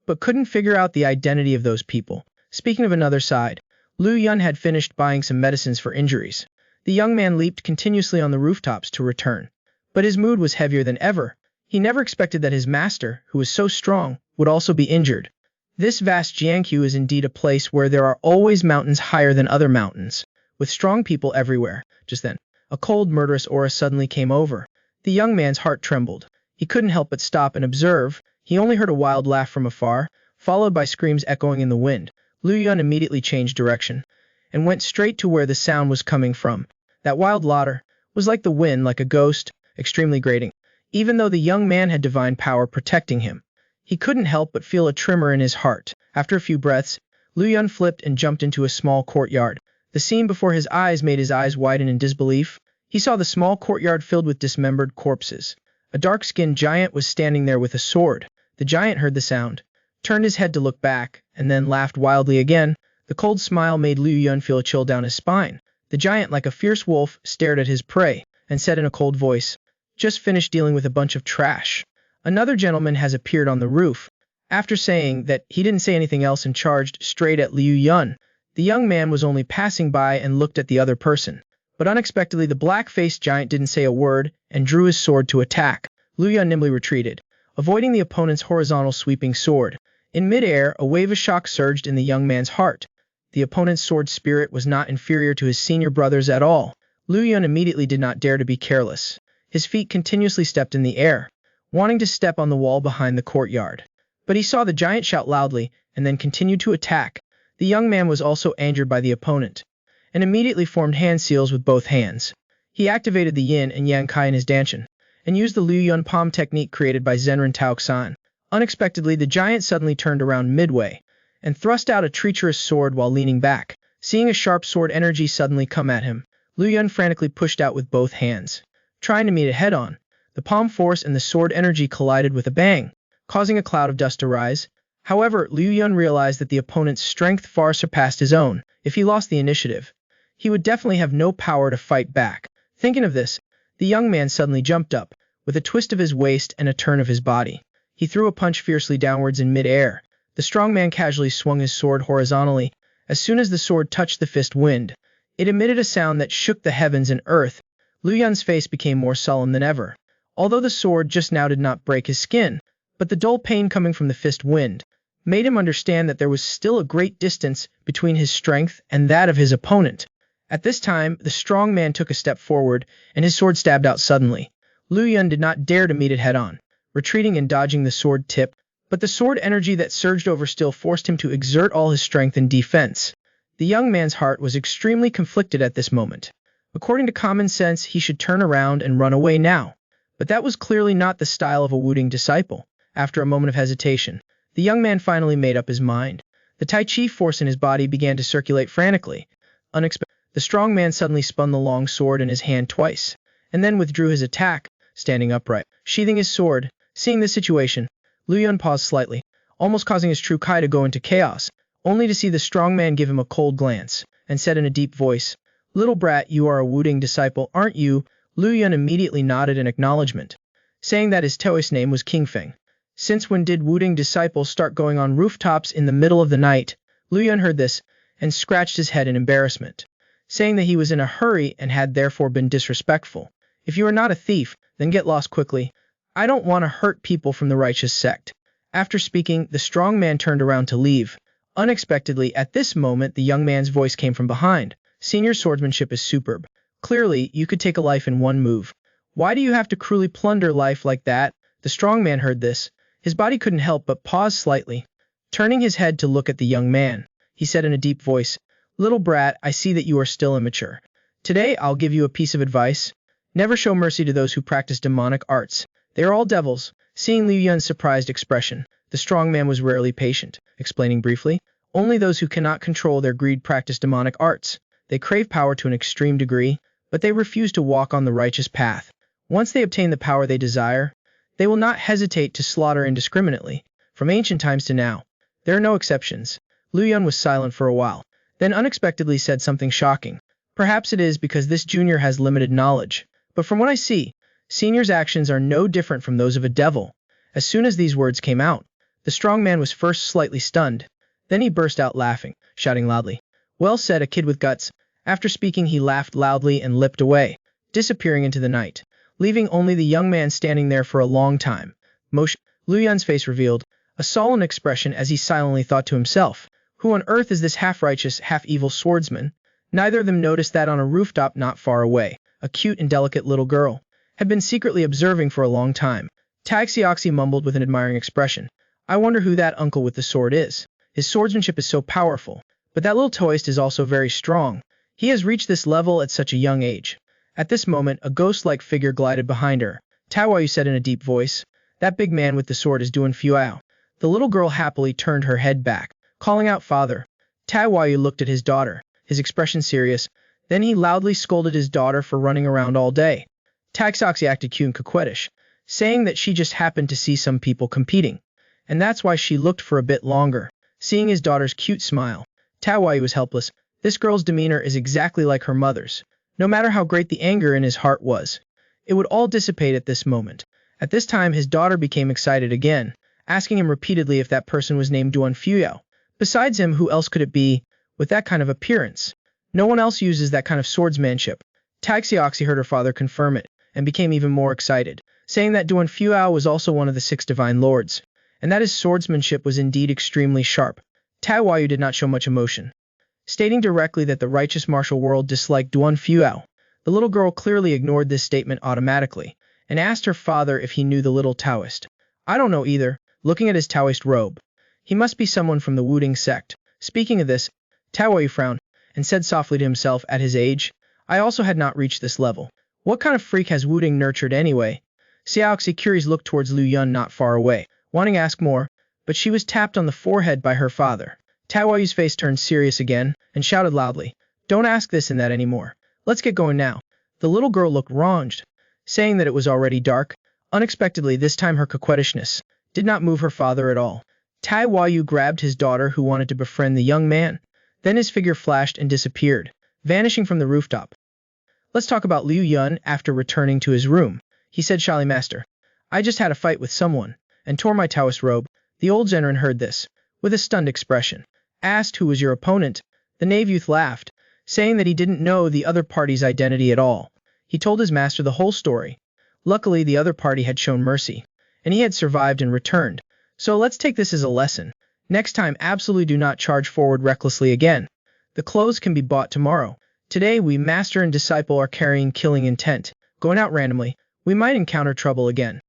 but couldn't figure out the identity of those people. Speaking of another side, Lu Yun had finished buying some medicines for injuries. The young man leaped continuously on the rooftops to return, but his mood was heavier than ever. He never expected that his master, who was so strong, would also be injured. This vast Jianghu is indeed a place where there are always mountains higher than other mountains, with strong people everywhere. Just then, a cold, murderous aura suddenly came over. The young man's heart trembled. He couldn't help but stop and observe. He only heard a wild laugh from afar, followed by screams echoing in the wind. Lu Yun immediately changed direction and went straight to where the sound was coming from. That wild laughter was like the wind, like a ghost, extremely grating. Even though the young man had divine power protecting him, he couldn't help but feel a tremor in his heart. After a few breaths, Lu Yun flipped and jumped into a small courtyard. The scene before his eyes made his eyes widen in disbelief. He saw the small courtyard filled with dismembered corpses. A dark-skinned giant was standing there with a sword. The giant heard the sound, turned his head to look back, and then laughed wildly again. The cold smile made Liu Yun feel a chill down his spine. The giant, like a fierce wolf, stared at his prey, and said in a cold voice, "Just finished dealing with a bunch of trash. Another gentleman has appeared on the roof." After saying that, he didn't say anything else and charged straight at Liu Yun. The young man was only passing by and looked at the other person. But unexpectedly, the black-faced giant didn't say a word and drew his sword to attack. Liu Yun nimbly retreated, avoiding the opponent's horizontal sweeping sword. In midair, a wave of shock surged in the young man's heart. The opponent's sword spirit was not inferior to his senior brother's at all. Liu Yun immediately did not dare to be careless. His feet continuously stepped in the air, wanting to step on the wall behind the courtyard. But he saw the giant shout loudly and then continued to attack. The young man was also angered by the opponent, and immediately formed hand seals with both hands. He activated the yin and yang kai in his danshan, and used the Liu Yun palm technique created by Zenran Taoxan. Unexpectedly, the giant suddenly turned around midway, and thrust out a treacherous sword while leaning back. Seeing a sharp sword energy suddenly come at him, Liu Yun frantically pushed out with both hands, trying to meet it head-on. The palm force and the sword energy collided with a bang, causing a cloud of dust to rise. However, Liu Yun realized that the opponent's strength far surpassed his own. If he lost the initiative, he would definitely have no power to fight back. Thinking of this, the young man suddenly jumped up, with a twist of his waist and a turn of his body. He threw a punch fiercely downwards in mid-air. The strong man casually swung his sword horizontally. As soon as the sword touched the fist wind, it emitted a sound that shook the heavens and earth. Liu Yun's face became more solemn than ever. Although the sword just now did not break his skin, but the dull pain coming from the fist wind made him understand that there was still a great distance between his strength and that of his opponent. At this time, the strong man took a step forward, and his sword stabbed out suddenly. Liu Yun did not dare to meet it head-on, retreating and dodging the sword tip, but the sword energy that surged over still forced him to exert all his strength in defense. The young man's heart was extremely conflicted at this moment. According to common sense, he should turn around and run away now. But that was clearly not the style of a Wudang disciple. After a moment of hesitation, the young man finally made up his mind. The Tai Chi force in his body began to circulate frantically. The strong man suddenly spun the long sword in his hand twice, and then withdrew his attack, standing upright, sheathing his sword. Seeing this situation, Liu Yun paused slightly, almost causing his true kai to go into chaos, only to see the strong man give him a cold glance, and said in a deep voice, "Little brat, you are a Wudang disciple, aren't you?" Liu Yun immediately nodded in acknowledgement, saying that his Taoist name was King Feng. Since when did Wudang disciples start going on rooftops in the middle of the night? Liu Yun heard this, and scratched his head in embarrassment, saying that he was in a hurry and had therefore been disrespectful. "If you are not a thief, then get lost quickly. I don't want to hurt people from the righteous sect." After speaking, the strong man turned around to leave. Unexpectedly, at this moment, the young man's voice came from behind. "Senior swordsmanship is superb. Clearly, you could take a life in one move. Why do you have to cruelly plunder life like that?" The strong man heard this. His body couldn't help but pause slightly. Turning his head to look at the young man, he said in a deep voice, "Little brat, I see that you are still immature. Today I'll give you a piece of advice. Never show mercy to those who practice demonic arts. They are all devils." Seeing Liu Yun's surprised expression, the strong man was rarely patient, explaining briefly, "Only those who cannot control their greed practice demonic arts. They crave power to an extreme degree, but they refuse to walk on the righteous path. Once they obtain the power they desire, they will not hesitate to slaughter indiscriminately. From ancient times to now, there are no exceptions." Liu Yun was silent for a while, then unexpectedly said something shocking. "Perhaps it is because this junior has limited knowledge, but from what I see, senior's actions are no different from those of a devil." As soon as these words came out, the strong man was first slightly stunned, then he burst out laughing, shouting loudly, "Well said, a kid with guts." After speaking, he laughed loudly and leapt away, disappearing into the night, leaving only the young man standing there for a long time. Liu Yun's face revealed a solemn expression as he silently thought to himself, "Who on earth is this half-righteous, half-evil swordsman?" Neither of them noticed that on a rooftop not far away, a cute and delicate little girl had been secretly observing for a long time. Taxioxy mumbled with an admiring expression, "I wonder who that uncle with the sword is. His swordsmanship is so powerful, but that little Taoist is also very strong. He has reached this level at such a young age." At this moment, a ghost-like figure glided behind her. "Taoyu," said in a deep voice, "that big man with the sword is doing Fuao." The little girl happily turned her head back, calling out, "Father." Taoyu looked at his daughter, his expression serious. Then he loudly scolded his daughter for running around all day. Taxoxy acted cute and coquettish, saying that she just happened to see some people competing, and that's why she looked for a bit longer. Seeing his daughter's cute smile, Tawayu was helpless. This girl's demeanor is exactly like her mother's. No matter how great the anger in his heart was, it would all dissipate at this moment. At this time his daughter became excited again, asking him repeatedly if that person was named Duan Fuyao. Besides him, who else could it be, with that kind of appearance? No one else uses that kind of swordsmanship. Taxioxy heard her father confirm it, and became even more excited, saying that Duan Fuyao was also one of the 6 divine lords, and that his swordsmanship was indeed extremely sharp. Tawayu did not show much emotion, stating directly that the righteous martial world disliked Duan Fuyao. The little girl clearly ignored this statement automatically, and asked her father if he knew the little Taoist. I don't know either, looking at his Taoist robe. He must be someone from the Wudang sect. Speaking of this, Tawayu frowned, and said softly to himself, at his age, I also had not reached this level. What kind of freak has Wudang nurtured anyway? Xiaoxi curious looked towards Liu Yun not far away, wanting to ask more, but she was tapped on the forehead by her father. Tawayu's face turned serious again, and shouted loudly, Don't ask this and that anymore. Let's get going now. The little girl looked wronged, saying that it was already dark. Unexpectedly, this time her coquettishness did not move her father at all. Tawayu grabbed his daughter, who wanted to befriend the young man. Then his figure flashed and disappeared, vanishing from the rooftop. Let's talk about Liu Yun. After returning to his room, he said shyly, Master, I just had a fight with someone, and tore my Taoist robe. The old Zenrin heard this, with a stunned expression, asked who was your opponent. The knave youth laughed, saying that he didn't know the other party's identity at all. He told his master the whole story. Luckily, the other party had shown mercy, and he had survived and returned. So let's take this as a lesson. Next time, absolutely do not charge forward recklessly again. The clothes can be bought tomorrow. Today, we master and disciple are carrying killing intent. Going out randomly, we might encounter trouble again.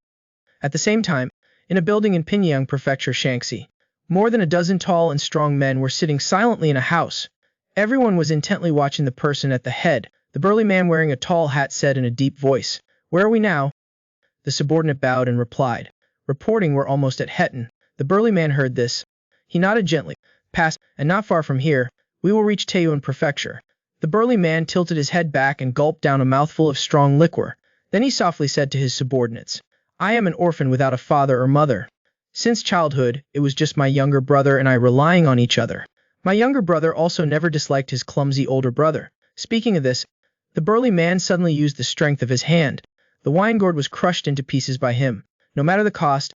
At the same time, in a building in Pinyang Prefecture, Shaanxi, more than a dozen tall and strong men were sitting silently in a house. Everyone was intently watching the person at the head. The burly man wearing a tall hat said in a deep voice, Where are we now? The subordinate bowed and replied, Reporting we're almost at Hetton. The burly man heard this. He nodded gently. Pass, and not far from here, we will reach Taiyuan Prefecture. The burly man tilted his head back and gulped down a mouthful of strong liquor. Then he softly said to his subordinates, I am an orphan without a father or mother. Since childhood, it was just my younger brother and I relying on each other. My younger brother also never disliked his clumsy older brother. Speaking of this, the burly man suddenly used the strength of his hand. The wine gourd was crushed into pieces by him. No matter the cost,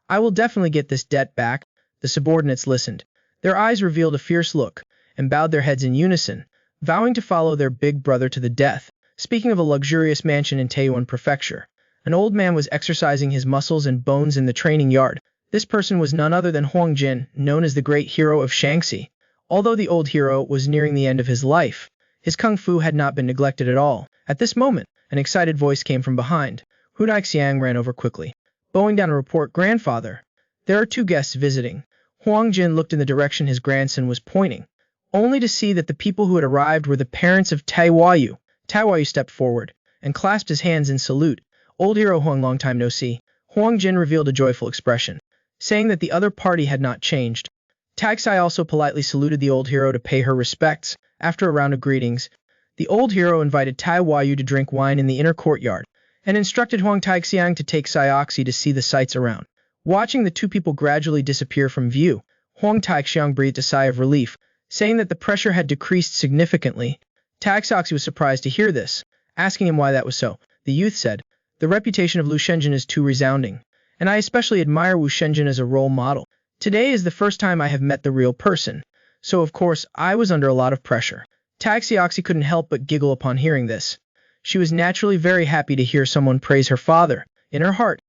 I will definitely get this debt back. The subordinates listened. Their eyes revealed a fierce look, and bowed their heads in unison, vowing to follow their big brother to the death. Speaking of a luxurious mansion in Taiyuan Prefecture, an old man was exercising his muscles and bones in the training yard. This person was none other than Huang Jin, known as the great hero of Shaanxi. Although the old hero was nearing the end of his life, his kung fu had not been neglected at all. At this moment, an excited voice came from behind. Hunai Xiang ran over quickly, bowing down to report, Grandfather, there are 2 guests visiting. Huang Jin looked in the direction his grandson was pointing, only to see that the people who had arrived were the parents of Tawayu. Tawayu stepped forward, and clasped his hands in salute. Old hero Huang, long time no see. Huang Jin revealed a joyful expression, saying that the other party had not changed. Taxai also politely saluted the old hero to pay her respects. After a round of greetings, the old hero invited Tawayu to drink wine in the inner courtyard, and instructed Huang Taixiang to take Xiaoxi to see the sights around. Watching the 2 people gradually disappear from view, Huang Taixiang breathed a sigh of relief, saying that the pressure had decreased significantly. Taxoxi was surprised to hear this, asking him why that was so. The youth said, The reputation of Lu Shenzhen is too resounding, and I especially admire Wu Shenzhen as a role model. Today is the first time I have met the real person, so of course I was under a lot of pressure. Taxioxy couldn't help but giggle upon hearing this. She was naturally very happy to hear someone praise her father, in her heart.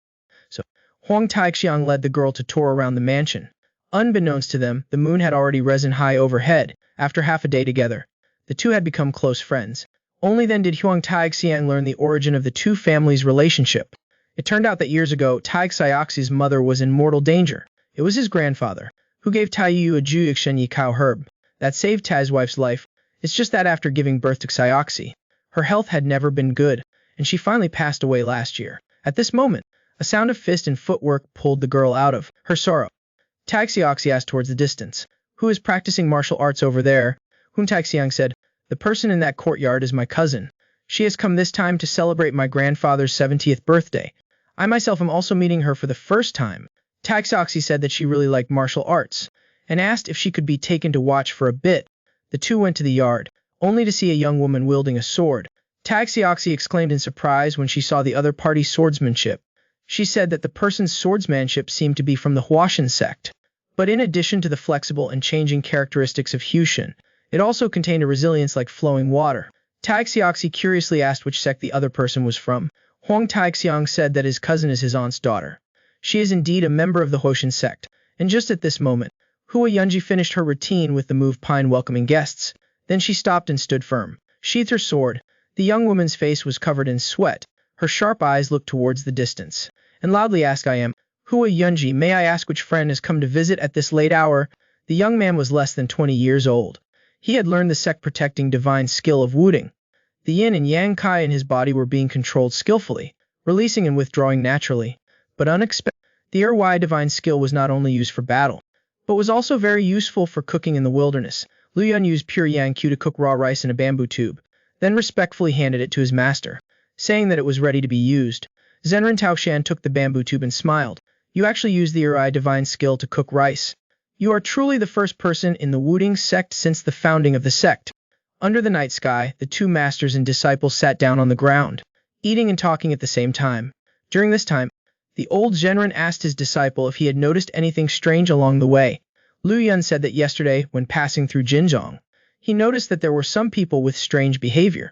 So, Huang Taixiang led the girl to tour around the mansion. Unbeknownst to them, the moon had already risen high overhead. After half a day together, the 2 had become close friends. Only then did Huang Taixiang learn the origin of the 2 families' relationship. It turned out that years ago, Taixioxy's mother was in mortal danger. It was his grandfather who gave Taiyu a Juyikshen Yikao herb that saved Tai's wife's life. It's just that after giving birth to Xioxi, her health had never been good, and she finally passed away last year. At this moment, a sound of fist and footwork pulled the girl out of her sorrow. Taxioxy asked towards the distance, Who is practicing martial arts over there? Hun Taixiang said, "The person in that courtyard is my cousin. She has come this time to celebrate my grandfather's 70th birthday. I myself am also meeting her for the first time." Taixioxi said that she really liked martial arts, and asked if she could be taken to watch for a bit. The two went to the yard, only to see a young woman wielding a sword. Taixioxi exclaimed in surprise when she saw the other party's swordsmanship. She said that the person's swordsmanship seemed to be from the Huashan sect. But in addition to the flexible and changing characteristics of Hushan, it also contained a resilience like flowing water. Taixioxi curiously asked which sect the other person was from. Huang Taixiang said that his cousin is his aunt's daughter. She is indeed a member of the Huashan sect, and just at this moment, Hua Yunji finished her routine with the move pine welcoming guests. Then she stopped and stood firm, sheathed her sword. The young woman's face was covered in sweat. Her sharp eyes looked towards the distance, and loudly asked, "I am Hua Yunji. May I ask which friend has come to visit at this late hour?" The young man was less than 20 years old. He had learned the sect-protecting divine skill of Wudang. The yin and yang kai in his body were being controlled skillfully, releasing and withdrawing naturally. But unexpectedly, the erwi divine skill was not only used for battle, but was also very useful for cooking in the wilderness. Lu Yun used pure yang q to cook raw rice in a bamboo tube, then respectfully handed it to his master, saying that it was ready to be used. Zenran Taoshan took the bamboo tube and smiled. "You actually used the erwi divine skill to cook rice. You are truly the first person in the Wudang sect since the founding of the sect." Under the night sky, the two masters and disciples sat down on the ground, eating and talking at the same time. During this time, the old Zhenren asked his disciple if he had noticed anything strange along the way. Lu Yun said that yesterday, when passing through Jinzhong, he noticed that there were some people with strange behavior.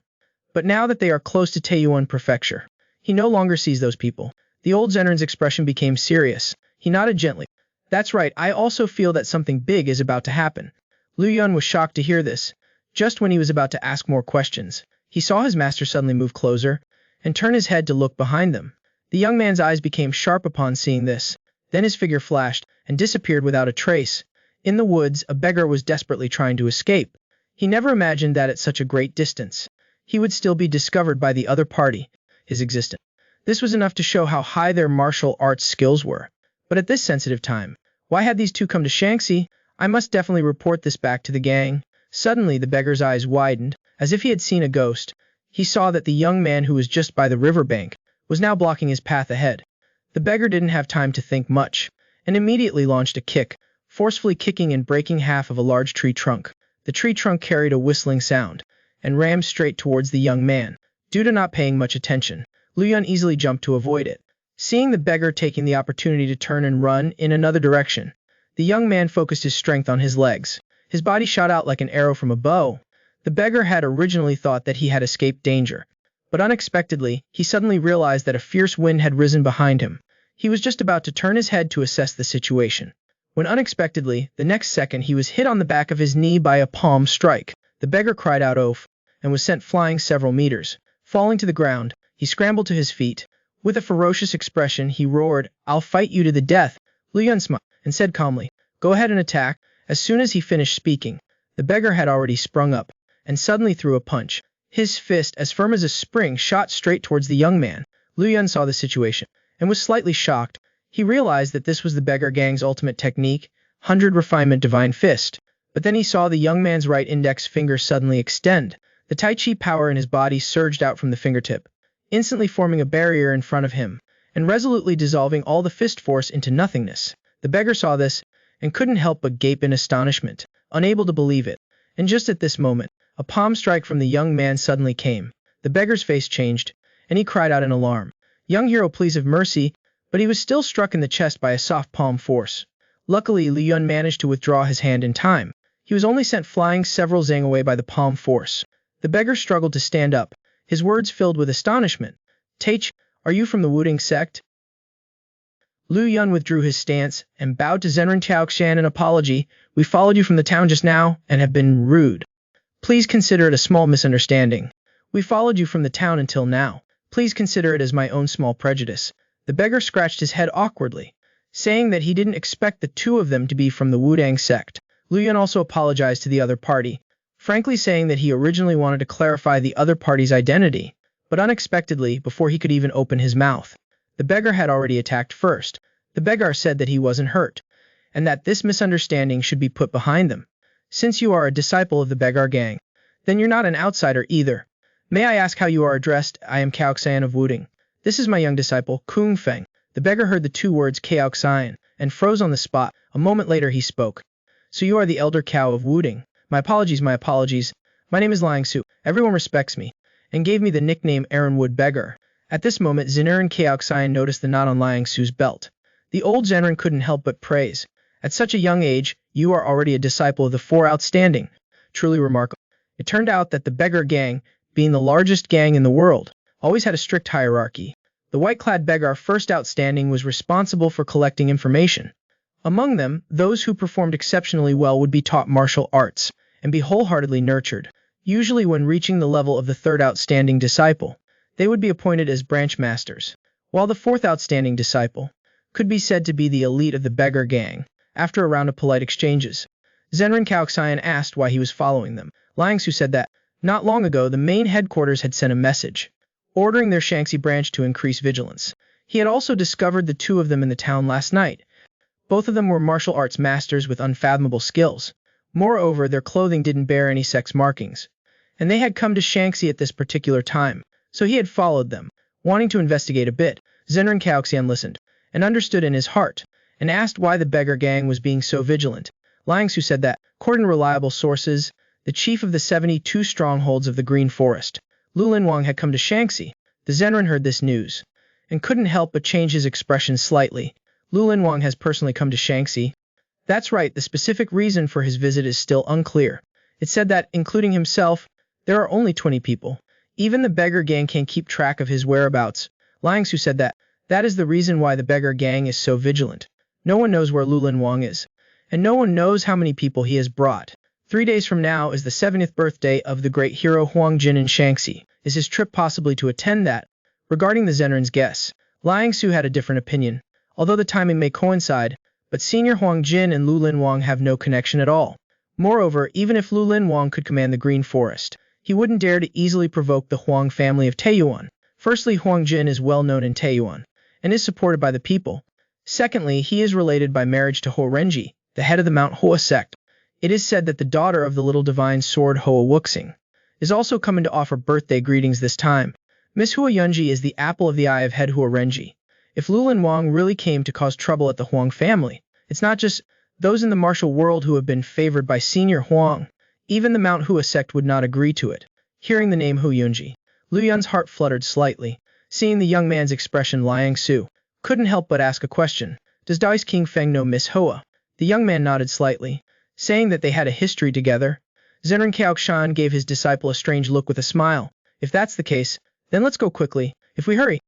But now that they are close to Taiyuan Prefecture, he no longer sees those people. The old Zhenren's expression became serious. He nodded gently. "That's right, I also feel that something big is about to happen." Lu Yun was shocked to hear this. Just when he was about to ask more questions, he saw his master suddenly move closer and turn his head to look behind them. The young man's eyes became sharp upon seeing this. Then his figure flashed and disappeared without a trace. In the woods, a beggar was desperately trying to escape. He never imagined that at such a great distance, he would still be discovered by the other party, his existence. This was enough to show how high their martial arts skills were. But at this sensitive time, why had these two come to Shanxi? I must definitely report this back to the gang. Suddenly the beggar's eyes widened, as if he had seen a ghost. He saw that the young man who was just by the riverbank was now blocking his path ahead. The beggar didn't have time to think much, and immediately launched a kick, forcefully kicking and breaking half of a large tree trunk. The tree trunk carried a whistling sound, and rammed straight towards the young man. Due to not paying much attention, Lu Yun easily jumped to avoid it. Seeing the beggar taking the opportunity to turn and run in another direction, the young man focused his strength on his legs. His body shot out like an arrow from a bow. The beggar had originally thought that he had escaped danger, but unexpectedly, he suddenly realized that a fierce wind had risen behind him. He was just about to turn his head to assess the situation, when unexpectedly, the next second he was hit on the back of his knee by a palm strike. The beggar cried out "Oaf," and was sent flying several meters. Falling to the ground, he scrambled to his feet. With a ferocious expression, he roared, "I'll fight you to the death." Lu Yun smiled and said calmly, "Go ahead and attack." As soon as he finished speaking, the beggar had already sprung up, and suddenly threw a punch. His fist, as firm as a spring, shot straight towards the young man. Lu Yun saw the situation, and was slightly shocked. He realized that this was the beggar gang's ultimate technique, 100 refinement divine fist. But then he saw the young man's right index finger suddenly extend. The Tai Chi power in his body surged out from the fingertip, instantly forming a barrier in front of him, and resolutely dissolving all the fist force into nothingness. The beggar saw this, and couldn't help but gape in astonishment, unable to believe it. And just at this moment, a palm strike from the young man suddenly came. The beggar's face changed, and he cried out in alarm, "Young hero, please have mercy," but he was still struck in the chest by a soft palm force. Luckily, Lu Yun managed to withdraw his hand in time. He was only sent flying several zang away by the palm force. The beggar struggled to stand up, his words filled with astonishment. "Taich, are you from the Wudang sect?" Lu Yun withdrew his stance and bowed to Zhenren Taoxian in apology. "We followed you from the town just now and have been rude. Please consider it a small misunderstanding. We followed you from the town until now. Please consider it as my own small prejudice." The beggar scratched his head awkwardly, saying that he didn't expect the two of them to be from the Wudang sect. Lu Yun also apologized to the other party, frankly saying that he originally wanted to clarify the other party's identity, but unexpectedly, before he could even open his mouth, the beggar had already attacked first. The beggar said that he wasn't hurt, and that this misunderstanding should be put behind them, Since you are a disciple of the Beggar gang, then you're not an outsider either. May I ask how you are addressed? I am Kaoxian of Wudang. This is my young disciple, Kung Feng. The beggar heard the two words Kaoxian and froze on the spot. A moment later he spoke. So you are the elder cow of Wudang. My apologies, my apologies. My name is Liang Su. Everyone respects me, and gave me the nickname Aaronwood Beggar. At this moment Zenrin Kaoxian noticed the knot on Liang Su's belt. The old Zenrin couldn't help but praise. At such a young age, you are already a disciple of the four outstanding. Truly remarkable. It turned out that the beggar gang, being the largest gang in the world, always had a strict hierarchy. The white-clad beggar first outstanding was responsible for collecting information. Among them, those who performed exceptionally well would be taught martial arts and be wholeheartedly nurtured. Usually when reaching the level of the third outstanding disciple, they would be appointed as branch masters, while the fourth outstanding disciple could be said to be the elite of the beggar gang. After a round of polite exchanges, Zenrin Kaoxian asked why he was following them. Liang Su said that, not long ago, the main headquarters had sent a message, ordering their Shaanxi branch to increase vigilance. He had also discovered the two of them in the town last night. Both of them were martial arts masters with unfathomable skills. Moreover, their clothing didn't bear any sex markings, and they had come to Shaanxi at this particular time, so he had followed them, wanting to investigate a bit. Zenrin Kaoxian listened, and understood in his heart, and asked why the beggar gang was being so vigilant. Liang Su said that, according to reliable sources, the chief of the 72 strongholds of the Green Forest, Lu Linwang, had come to Shaanxi. The Zenrin heard this news, and couldn't help but change his expression slightly. Lu Linwang has personally come to Shaanxi? That's right, the specific reason for his visit is still unclear. It said that, including himself, there are only 20 people. Even the beggar gang can't keep track of his whereabouts. Liang Su said that is the reason why the beggar gang is so vigilant. No one knows where Lu Linwang is, and no one knows how many people he has brought. 3 days from now is the 70th birthday of the great hero Huang Jin in Shaanxi. Is his trip possibly to attend that? Regarding the Zenrin's guess, Liang Su had a different opinion. Although the timing may coincide, but senior Huang Jin and Lu Linwang have no connection at all. Moreover, even if Lu Linwang could command the Green Forest, he wouldn't dare to easily provoke the Huang family of Taiyuan. Firstly, Huang Jin is well known in Taiyuan, and is supported by the people. Secondly, he is related by marriage to Ho Renji, the head of the Mount Hoa sect. It is said that the daughter of the little divine sword Hoa Wuxing is also coming to offer birthday greetings this time. Miss Hua Yunji is the apple of the eye of head Hua Renji. If Lu Linwang really came to cause trouble at the Huang family, it's not just those in the martial world who have been favored by senior Huang. Even the Mount Hua sect would not agree to it. Hearing the name Hua Yunji, Lu Yun's heart fluttered slightly. Seeing the young man's expression, Liang Su couldn't help but ask a question. Does Daoist King Feng know Miss Hoa? The young man nodded slightly, saying that they had a history together. Zenrin Kaoxian gave his disciple a strange look with a smile. If that's the case, then let's go quickly. If we hurry,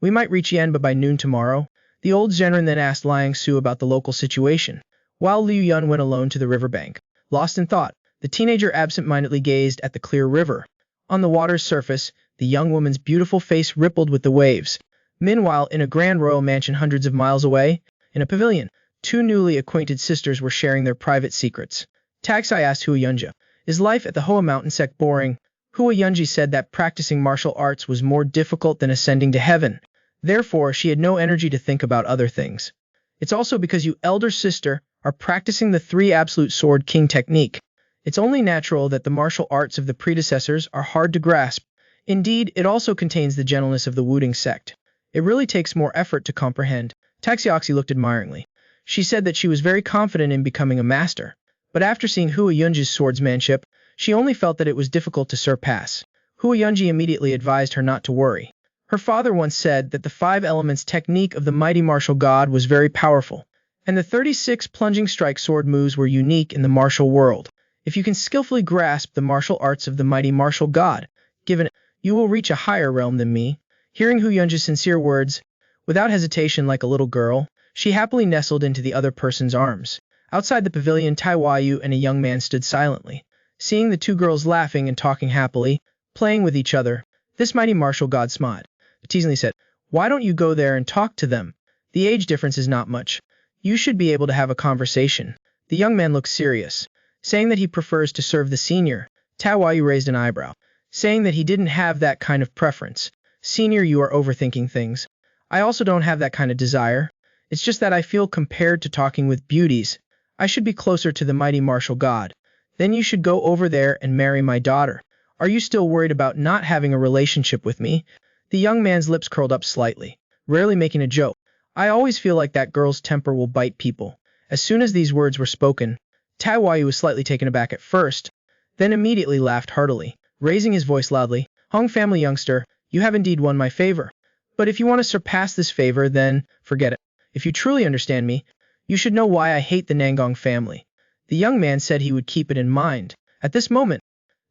we might reach Yanba by noon tomorrow. The old Zenrin then asked Liang Su about the local situation, while Liu Yun went alone to the riverbank. Lost in thought, the teenager absent-mindedly gazed at the clear river. On the water's surface, the young woman's beautiful face rippled with the waves. Meanwhile, in a grand royal mansion hundreds of miles away, in a pavilion, two newly acquainted sisters were sharing their private secrets. Taxi asked Hua Yunji, is life at the Hoa mountain sect boring? Hua Yunji said that practicing martial arts was more difficult than ascending to heaven. Therefore, she had no energy to think about other things. It's also because you elder sister are practicing the 3 absolute sword king technique. It's only natural that the martial arts of the predecessors are hard to grasp. Indeed, it also contains the gentleness of the Wudang sect. It really takes more effort to comprehend. Taxioxy looked admiringly. She said that she was very confident in becoming a master, but after seeing Hua Yunji's swordsmanship, she only felt that it was difficult to surpass. Hua Yunji immediately advised her not to worry. Her father once said that the 5 elements technique of the mighty martial god was very powerful, and the 36 plunging strike sword moves were unique in the martial world. If you can skillfully grasp the martial arts of the mighty martial god, given it, you will reach a higher realm than me. Hearing Hua Yunji's sincere words, without hesitation like a little girl, she happily nestled into the other person's arms. Outside the pavilion, Tai Huayu and a young man stood silently, seeing the 2 girls laughing and talking happily, playing with each other. This mighty martial god smiled, teasingly said, why don't you go there and talk to them? The age difference is not much. You should be able to have a conversation. The young man looked serious, saying that he prefers to serve the senior. Tai Huayu raised an eyebrow, saying that he didn't have that kind of preference. Senior, you are overthinking things. I also don't have that kind of desire. It's just that I feel compared to talking with beauties, I should be closer to the mighty martial god. Then you should go over there and marry my daughter. Are you still worried about not having a relationship with me? The young man's lips curled up slightly, rarely making a joke. I always feel like that girl's temper will bite people. As soon as these words were spoken, Taiwai was slightly taken aback at first, then immediately laughed heartily, raising his voice loudly. Hong family youngster, you have indeed won my favor. But if you want to surpass this favor, then forget it. If you truly understand me, you should know why I hate the Nangong family. The young man said he would keep it in mind. At this moment,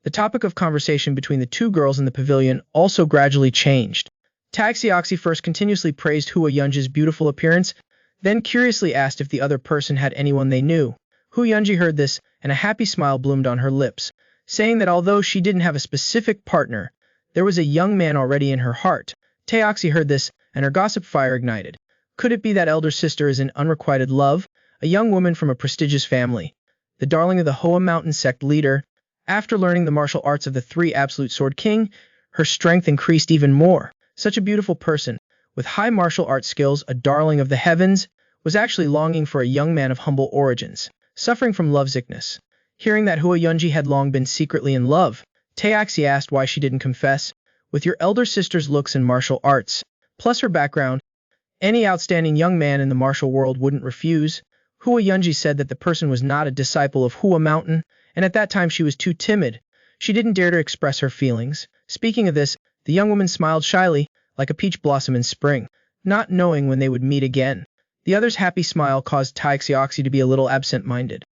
the topic of conversation between the two girls in the pavilion also gradually changed. Taxioxy first continuously praised Hua Yunji's beautiful appearance, then curiously asked if the other person had anyone they knew. Hua Yunji heard this, and a happy smile bloomed on her lips, saying that although she didn't have a specific partner, there was a young man already in her heart. Taoxy heard this, and her gossip fire ignited. Could it be that elder sister is in unrequited love, a young woman from a prestigious family, the darling of the Hoa Mountain sect leader? After learning the martial arts of the three absolute sword king, her strength increased even more. Such a beautiful person, with high martial arts skills, a darling of the heavens, was actually longing for a young man of humble origins, suffering from lovesickness. Hearing that Hua Yunji had long been secretly in love, Taoxy asked why she didn't confess. With your elder sister's looks and martial arts, plus her background, any outstanding young man in the martial world wouldn't refuse. Hua Yunji said that the person was not a disciple of Hua Mountain, and at that time she was too timid. She didn't dare to express her feelings. Speaking of this, the young woman smiled shyly, like a peach blossom in spring, not knowing when they would meet again. The other's happy smile caused Taoxy to be a little absent-minded.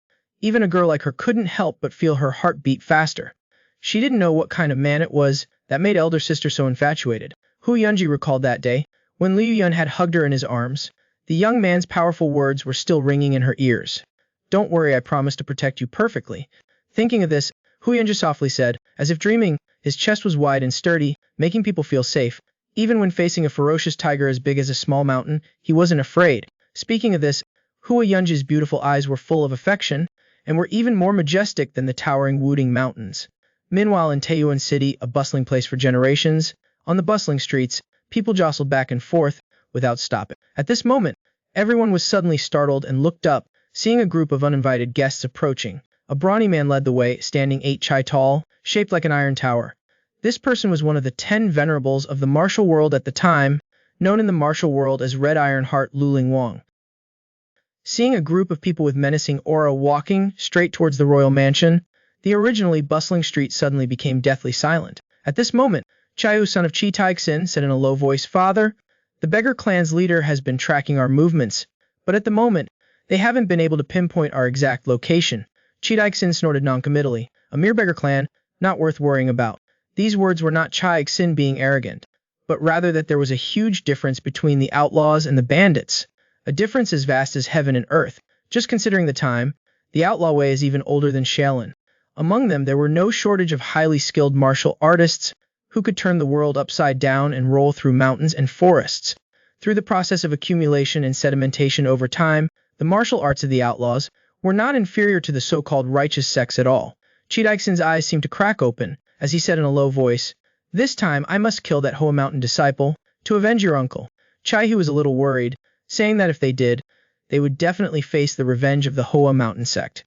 Even a girl like her couldn't help but feel her heart beat faster. She didn't know what kind of man it was that made elder sister so infatuated. Hua Yunji recalled that day, when Liu Yun had hugged her in his arms. The young man's powerful words were still ringing in her ears. Don't worry, I promise to protect you perfectly. Thinking of this, Hua Yunji softly said, as if dreaming. His chest was wide and sturdy, making people feel safe. Even when facing a ferocious tiger as big as a small mountain, he wasn't afraid. Speaking of this, Hua Yunji's beautiful eyes were full of affection, and were even more majestic than the towering Wudang mountains. Meanwhile in Taiyuan City, a bustling place for generations, on the bustling streets, people jostled back and forth, without stopping. At this moment, everyone was suddenly startled and looked up, seeing a group of uninvited guests approaching. A brawny man led the way, standing 8 chai tall, shaped like an iron tower. This person was one of the 10 venerables of the martial world at the time, known in the martial world as Red Iron Heart Luling Wang. Seeing a group of people with menacing aura walking straight towards the royal mansion, the originally bustling street suddenly became deathly silent. At this moment, Chiu, son of Chi Taixin, said in a low voice, Father, the beggar clan's leader has been tracking our movements, but at the moment, they haven't been able to pinpoint our exact location. Chi Taixin snorted noncommittally. A mere beggar clan, not worth worrying about. These words were not Chi Taixin being arrogant, but rather that there was a huge difference between the outlaws and the bandits. A difference as vast as heaven and earth. Just considering the time, the outlaw way is even older than Shaolin. Among them, there were no shortage of highly skilled martial artists who could turn the world upside down and roll through mountains and forests. Through the process of accumulation and sedimentation over time, the martial arts of the outlaws were not inferior to the so-called righteous sects at all. Chi Taixin's eyes seemed to crack open, as he said in a low voice, This time I must kill that Hoa Mountain disciple, to avenge your uncle. Chai Hu was a little worried, saying that if they did, they would definitely face the revenge of the Hoa Mountain sect.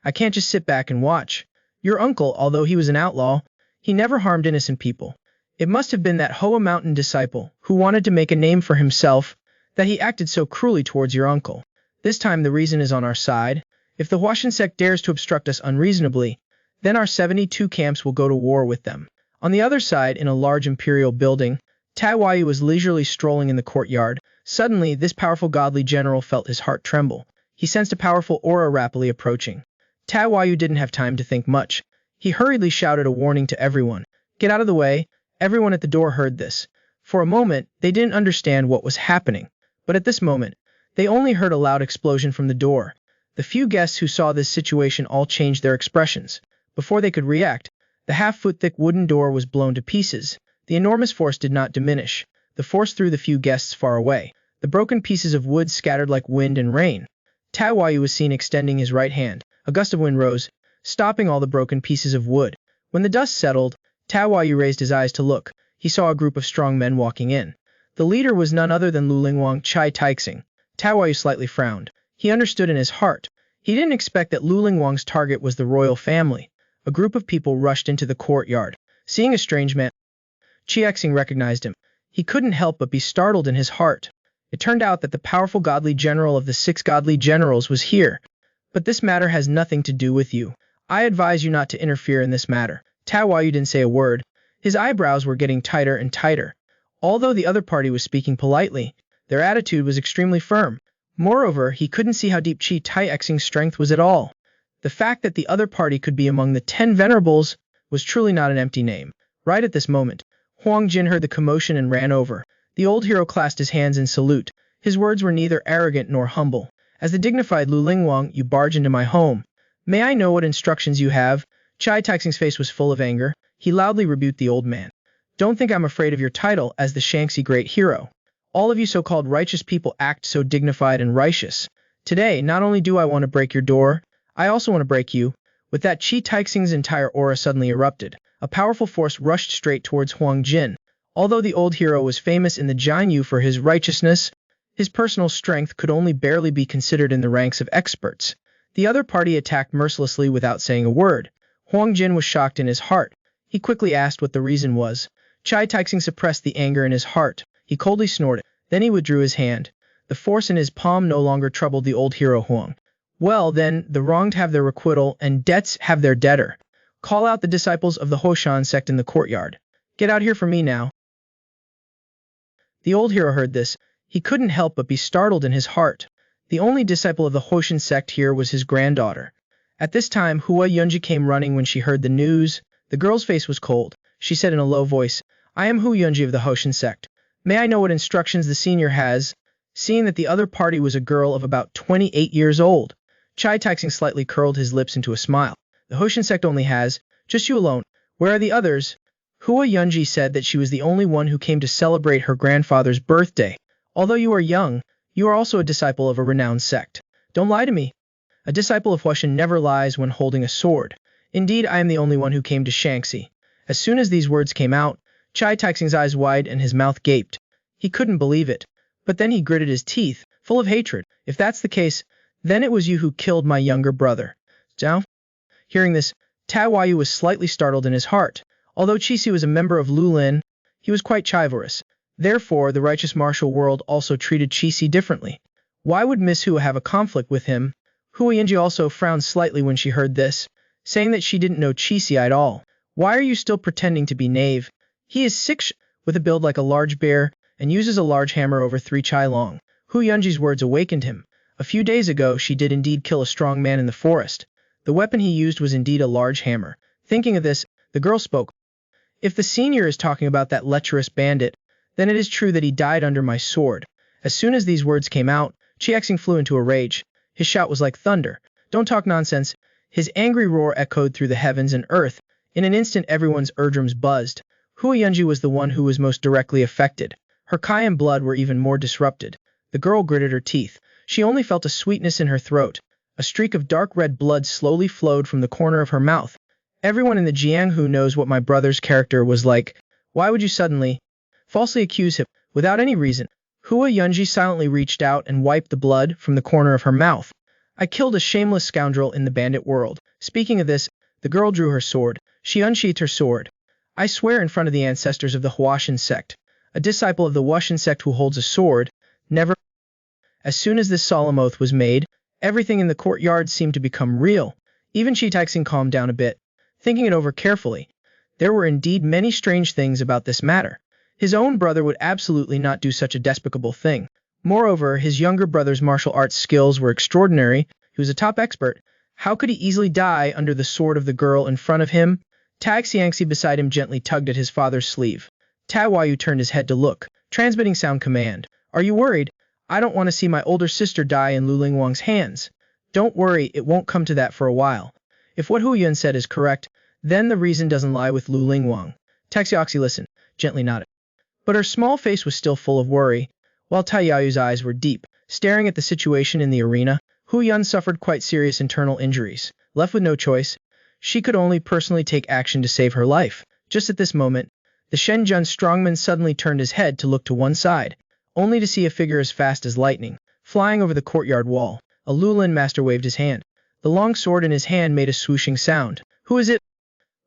I can't just sit back and watch. Your uncle, although he was an outlaw, he never harmed innocent people. It must have been that Hoa Mountain disciple who wanted to make a name for himself that he acted so cruelly towards your uncle. This time the reason is on our side. If the Huashan sect dares to obstruct us unreasonably, then our 72 camps will go to war with them. On the other side, in a large imperial building, Taiwai was leisurely strolling in the courtyard. Suddenly, this powerful godly general felt his heart tremble. He sensed a powerful aura rapidly approaching. Taiwai didn't have time to think much. He hurriedly shouted a warning to everyone. Get out of the way. Everyone at the door heard this. For a moment, they didn't understand what was happening. But at this moment, they only heard a loud explosion from the door. The few guests who saw this situation all changed their expressions. Before they could react, the half-foot-thick wooden door was blown to pieces. The enormous force did not diminish. The force threw the few guests far away. The broken pieces of wood scattered like wind and rain. Taiwai was seen extending his right hand. A gust of wind rose, stopping all the broken pieces of wood. When the dust settled, Taiwai raised his eyes to look. He saw a group of strong men walking in. The leader was none other than Lulingwang Chai Taixing. Taiwai slightly frowned. He understood in his heart. He didn't expect that Lu Lingwang's target was the royal family. A group of people rushed into the courtyard. Seeing a strange man, Chiexing recognized him. He couldn't help but be startled in his heart. It turned out that the powerful godly general of the 6 godly generals was here. But this matter has nothing to do with you. I advise you not to interfere in this matter. Tao Yu didn't say a word. His eyebrows were getting tighter and tighter. Although the other party was speaking politely, their attitude was extremely firm. Moreover, he couldn't see how deep Chi Taixing's strength was at all. The fact that the other party could be among the 10 venerables was truly not an empty name. Right at this moment, Huang Jin heard the commotion and ran over. The old hero clasped his hands in salute. His words were neither arrogant nor humble. As the dignified Lu Lingwang, you barge into my home. May I know what instructions you have? Chai Taixing's face was full of anger. He loudly rebuked the old man. Don't think I'm afraid of your title as the Shanxi great hero. All of you so-called righteous people act so dignified and righteous. Today, not only do I want to break your door, I also want to break you. With that, Chi Taixing's entire aura suddenly erupted. A powerful force rushed straight towards Huang Jin. Although the old hero was famous in the Jianyu for his righteousness, his personal strength could only barely be considered in the ranks of experts. The other party attacked mercilessly without saying a word. Huang Jin was shocked in his heart. He quickly asked what the reason was. Chai Taixing suppressed the anger in his heart. He coldly snorted. Then he withdrew his hand. The force in his palm no longer troubled the old hero Huang. Well then, the wronged have their requital and debts have their debtor. Call out the disciples of the Hoshan sect in the courtyard. Get out here for me now. The old hero heard this. He couldn't help but be startled in his heart. The only disciple of the Hoshan sect here was his granddaughter. At this time, Hua Yunji came running when she heard the news. The girl's face was cold. She said in a low voice, I am Hua Yunji of the Hoshan sect. May I know what instructions the senior has? Seeing that the other party was a girl of about 28 years old, Chai Taixing slightly curled his lips into a smile. The Hoshan sect only has, just you alone. Where are the others? Hua Yunji said that she was the only one who came to celebrate her grandfather's birthday. Although you are young, you are also a disciple of a renowned sect. Don't lie to me. A disciple of Huashan never lies when holding a sword. Indeed, I am the only one who came to Shanxi. As soon as these words came out, Chai Taixing's eyes widened and his mouth gaped. He couldn't believe it. But then he gritted his teeth, full of hatred. If that's the case, then it was you who killed my younger brother. Zhao? Hearing this, Tao Yu was slightly startled in his heart. Although Qixi was a member of Lulin, he was quite chivalrous. Therefore, the righteous martial world also treated Qixi differently. Why would Miss Hua have a conflict with him? Hua Yunji also frowned slightly when she heard this, saying that she didn't know Qixi at all. Why are you still pretending to be knave? He is 6 with a build like a large bear, and uses a large hammer over 3 chai long. Hua Yunji's words awakened him. A few days ago she did indeed kill a strong man in the forest. The weapon he used was indeed a large hammer. Thinking of this, the girl spoke. If the senior is talking about that lecherous bandit, then it is true that he died under my sword. As soon as these words came out, Chiexing flew into a rage. His shout was like thunder. Don't talk nonsense. His angry roar echoed through the heavens and earth. In an instant everyone's eardrums buzzed. Hua Yunji was the one who was most directly affected. Her Kai and blood were even more disrupted. The girl gritted her teeth. She only felt a sweetness in her throat. A streak of dark red blood slowly flowed from the corner of her mouth. Everyone in the Jianghu knows what my brother's character was like. Why would you suddenly falsely accuse him, without any reason? Hua Yunji silently reached out and wiped the blood from the corner of her mouth. I killed a shameless scoundrel in the bandit world. Speaking of this, the girl drew her sword. She unsheathed her sword. I swear in front of the ancestors of the Huashan sect, a disciple of the Huashan sect who holds a sword, never. As soon as this solemn oath was made, everything in the courtyard seemed to become real. Even Chi Taixing calmed down a bit, thinking it over carefully. There were indeed many strange things about this matter. His own brother would absolutely not do such a despicable thing. Moreover, his younger brother's martial arts skills were extraordinary. He was a top expert. How could he easily die under the sword of the girl in front of him? Tag Xiangxi beside him gently tugged at his father's sleeve. Tao Yu turned his head to look, transmitting sound command. Are you worried? I don't want to see my older sister die in Lu Lingwang's hands. Don't worry, it won't come to that for a while. If what Hu Yun said is correct, then the reason doesn't lie with Lu Lingwang. Taxiaoxi listened, gently nodded. But her small face was still full of worry, while Taiyu's eyes were deep, staring at the situation in the arena. Hu Yun suffered quite serious internal injuries. Left with no choice, she could only personally take action to save her life. Just at this moment, the Shenzhen strongman suddenly turned his head to look to one side, only to see a figure as fast as lightning, flying over the courtyard wall. A Lulin master waved his hand. The long sword in his hand made a swooshing sound. "Who is it?"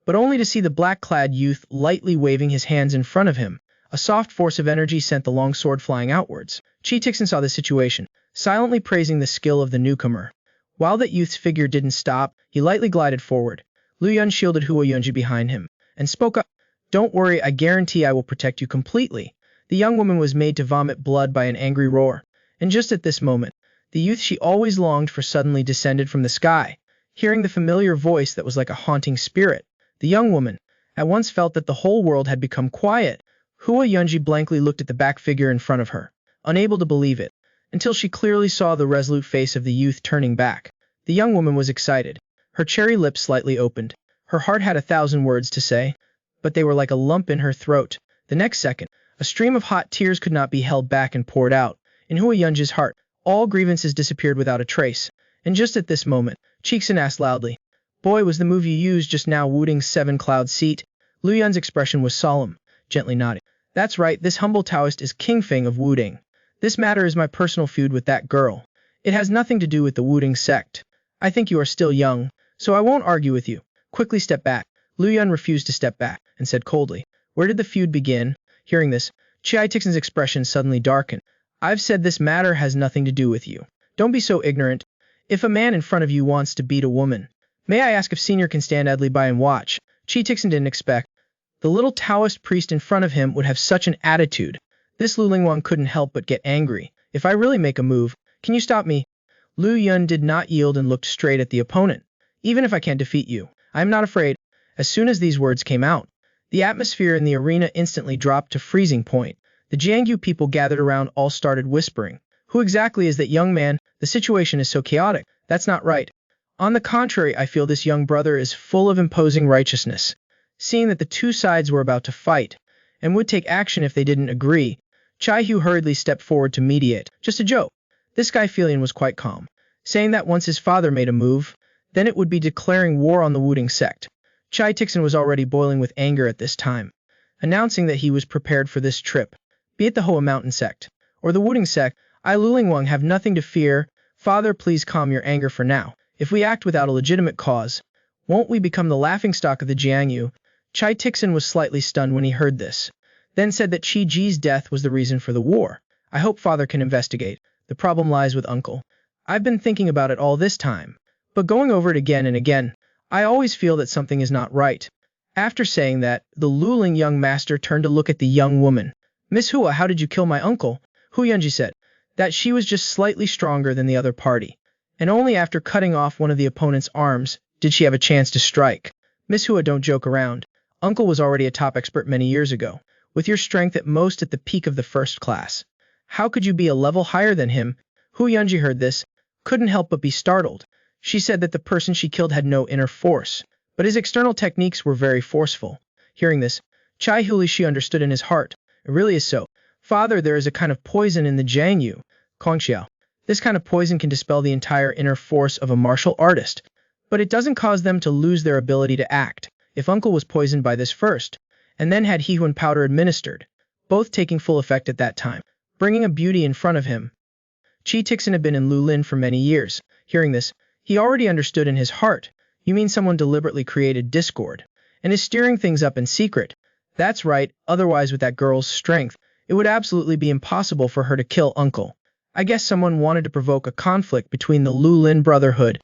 But only to see the black-clad youth lightly waving his hands in front of him. A soft force of energy sent the long sword flying outwards. Chi-Tixin saw the situation, silently praising the skill of the newcomer. While that youth's figure didn't stop, he lightly glided forward. Lu Yun shielded Hua Yunji behind him, and spoke up. "Don't worry, I guarantee I will protect you completely." The young woman was made to vomit blood by an angry roar. And just at this moment, the youth she always longed for suddenly descended from the sky. Hearing the familiar voice that was like a haunting spirit, the young woman at once felt that the whole world had become quiet. Hua Yunji blankly looked at the back figure in front of her, unable to believe it, until she clearly saw the resolute face of the youth turning back. The young woman was excited. Her cherry lips slightly opened. Her heart had 1,000 words to say, but they were like a lump in her throat. The next second, a stream of hot tears could not be held back and poured out. In Hua Yunji's heart, all grievances disappeared without a trace. And just at this moment, Cheekson asked loudly, "Boy, was the move you used just now Wudang's 7-cloud seat?" Lu Yun's expression was solemn, gently nodding. "That's right, this humble Taoist is King Feng of Wudang. This matter is my personal feud with that girl. It has nothing to do with the Wudang sect. I think you are still young, so I won't argue with you. Quickly step back." Lu Yun refused to step back, and said coldly, "Where did the feud begin?" Hearing this, Chi-Tixin's expression suddenly darkened. "I've said this matter has nothing to do with you. Don't be so ignorant. If a man in front of you wants to beat a woman, may I ask if Senior can stand idly by and watch?" Chi-Tixin didn't expect the little Taoist priest in front of him would have such an attitude. This Lu Lingwang couldn't help but get angry. "If I really make a move, can you stop me?" Lu Yun did not yield and looked straight at the opponent. "Even if I can't defeat you, I am not afraid." As soon as these words came out, the atmosphere in the arena instantly dropped to freezing point. The Jiangyu people gathered around all started whispering. "Who exactly is that young man? The situation is so chaotic." "That's not right. On the contrary, I feel this young brother is full of imposing righteousness." Seeing that the two sides were about to fight, and would take action if they didn't agree, Chai Hu hurriedly stepped forward to mediate. "Just a joke." This guy Felian was quite calm, saying that once his father made a move, then it would be declaring war on the Wudang sect. Chai Tixin was already boiling with anger at this time, announcing that he was prepared for this trip. "Be it the Hoa Mountain sect, or the Wudang sect, I Lu Lingwang have nothing to fear. Father, please calm your anger for now. If we act without a legitimate cause, won't we become the laughingstock of the Jiangyu?" Chai Tixin was slightly stunned when he heard this, then said that Chi Ji's death was the reason for the war. "I hope Father can investigate. The problem lies with Uncle. I've been thinking about it all this time, but going over it again and again, I always feel that something is not right." After saying that, the Luling young master turned to look at the young woman. "Miss Hua, how did you kill my uncle?" Hu Yunji said that she was just slightly stronger than the other party, and only after cutting off one of the opponent's arms did she have a chance to strike. "Miss Hua, don't joke around. Uncle was already a top expert many years ago, with your strength at most at the peak of the first class. How could you be a level higher than him?" Hu Yunji heard this, couldn't help but be startled. She said that the person she killed had no inner force, but his external techniques were very forceful. Hearing this, Chai Huli she understood in his heart. "It really is so. Father, there is a kind of poison in the Jiangyu, Kongxiao. This kind of poison can dispel the entire inner force of a martial artist, but it doesn't cause them to lose their ability to act. If Uncle was poisoned by this first, and then had Hehuan powder administered, both taking full effect at that time, bringing a beauty in front of him." Chi Tixin had been in Lulin for many years. Hearing this, he already understood in his heart. "You mean someone deliberately created discord, and is steering things up in secret?" "That's right, otherwise with that girl's strength, it would absolutely be impossible for her to kill Uncle. I guess someone wanted to provoke a conflict between the Lulin Brotherhood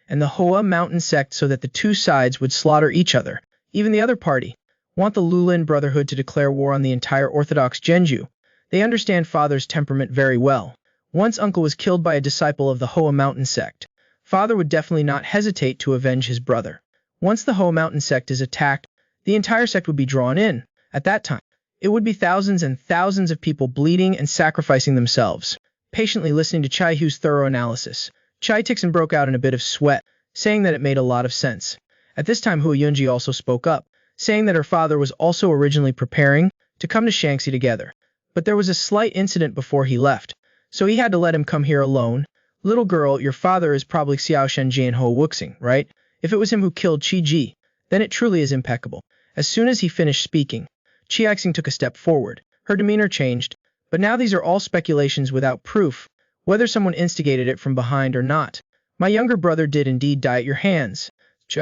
and the Hoa Mountain sect so that the two sides would slaughter each other. Even the other party want the Lulin Brotherhood to declare war on the entire Orthodox Genju. They understand Father's temperament very well. Once Uncle was killed by a disciple of the Hoa Mountain sect, Father would definitely not hesitate to avenge his brother. Once the Hoa Mountain sect is attacked, the entire sect would be drawn in. At that time, it would be thousands and thousands of people bleeding and sacrificing themselves." Patiently listening to Chai Hu's thorough analysis, Chai Tixin broke out in a bit of sweat, saying that it made a lot of sense. At this time Hua Yunji also spoke up, saying that her father was also originally preparing to come to Shaanxi together, but there was a slight incident before he left, so he had to let him come here alone. "Little girl, your father is probably Xiao Shenji and Ho Wuxing, right? If it was him who killed Chi Ji, then it truly is impeccable." As soon as he finished speaking, Chiaxing took a step forward. Her demeanor changed, but now these are all speculations without proof, whether someone instigated it from behind or not. My younger brother did indeed die at your hands. Ch.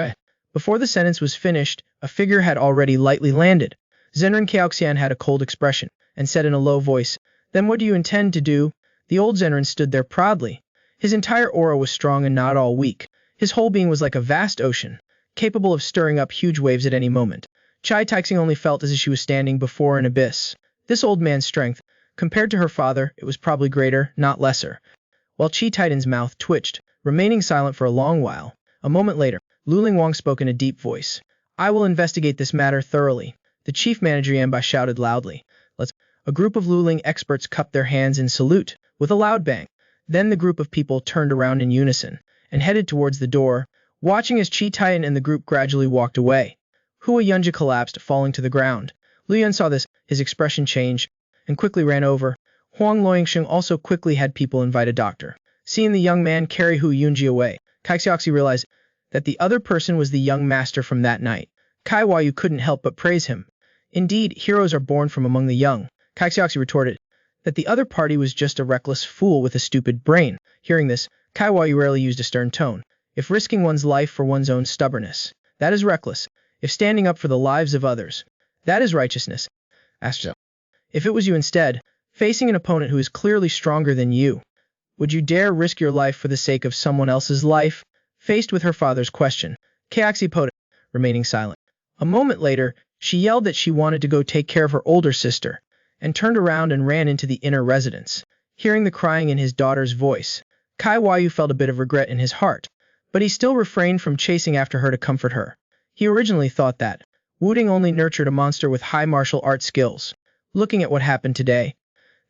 Before the sentence was finished, a figure had already lightly landed. Zenran Kaoxian had a cold expression, and said in a low voice, "Then what do you intend to do?" The old Zenran stood there proudly. His entire aura was strong and not at all weak. His whole being was like a vast ocean, capable of stirring up huge waves at any moment. Chai Taixing only felt as if she was standing before an abyss. This old man's strength, compared to her father, it was probably greater, not lesser. While Chi Titan's mouth twitched, remaining silent for a long while. A moment later, Luling Wang spoke in a deep voice. "I will investigate this matter thoroughly." The chief manager Yanbai shouted loudly. "Let's." A group of Luling experts cupped their hands in salute, with a loud bang. Then the group of people turned around in unison, and headed towards the door, watching as Chi Titan and the group gradually walked away. Hua Yunja collapsed, falling to the ground. Lu Yun saw this, his expression changed, and quickly ran over. Huang Loyingsheng also quickly had people invite a doctor. Seeing the young man carry Hu Yunji away, Kai Xiaoxi realized that the other person was the young master from that night. Kai Huayu couldn't help but praise him. Indeed, heroes are born from among the young. Kai Xiaoxi retorted that the other party was just a reckless fool with a stupid brain. Hearing this, Kai Huayu rarely used a stern tone. If risking one's life for one's own stubbornness, that is reckless. If standing up for the lives of others, that is righteousness. Ask yourself, if it was you instead, facing an opponent who is clearly stronger than you, would you dare risk your life for the sake of someone else's life? Faced with her father's question, Kaoxi Poda, remaining silent. A moment later, she yelled that she wanted to go take care of her older sister, and turned around and ran into the inner residence. Hearing the crying in his daughter's voice, Kai Huayu felt a bit of regret in his heart, but he still refrained from chasing after her to comfort her. He originally thought that Wudang only nurtured a monster with high martial art skills. Looking at what happened today,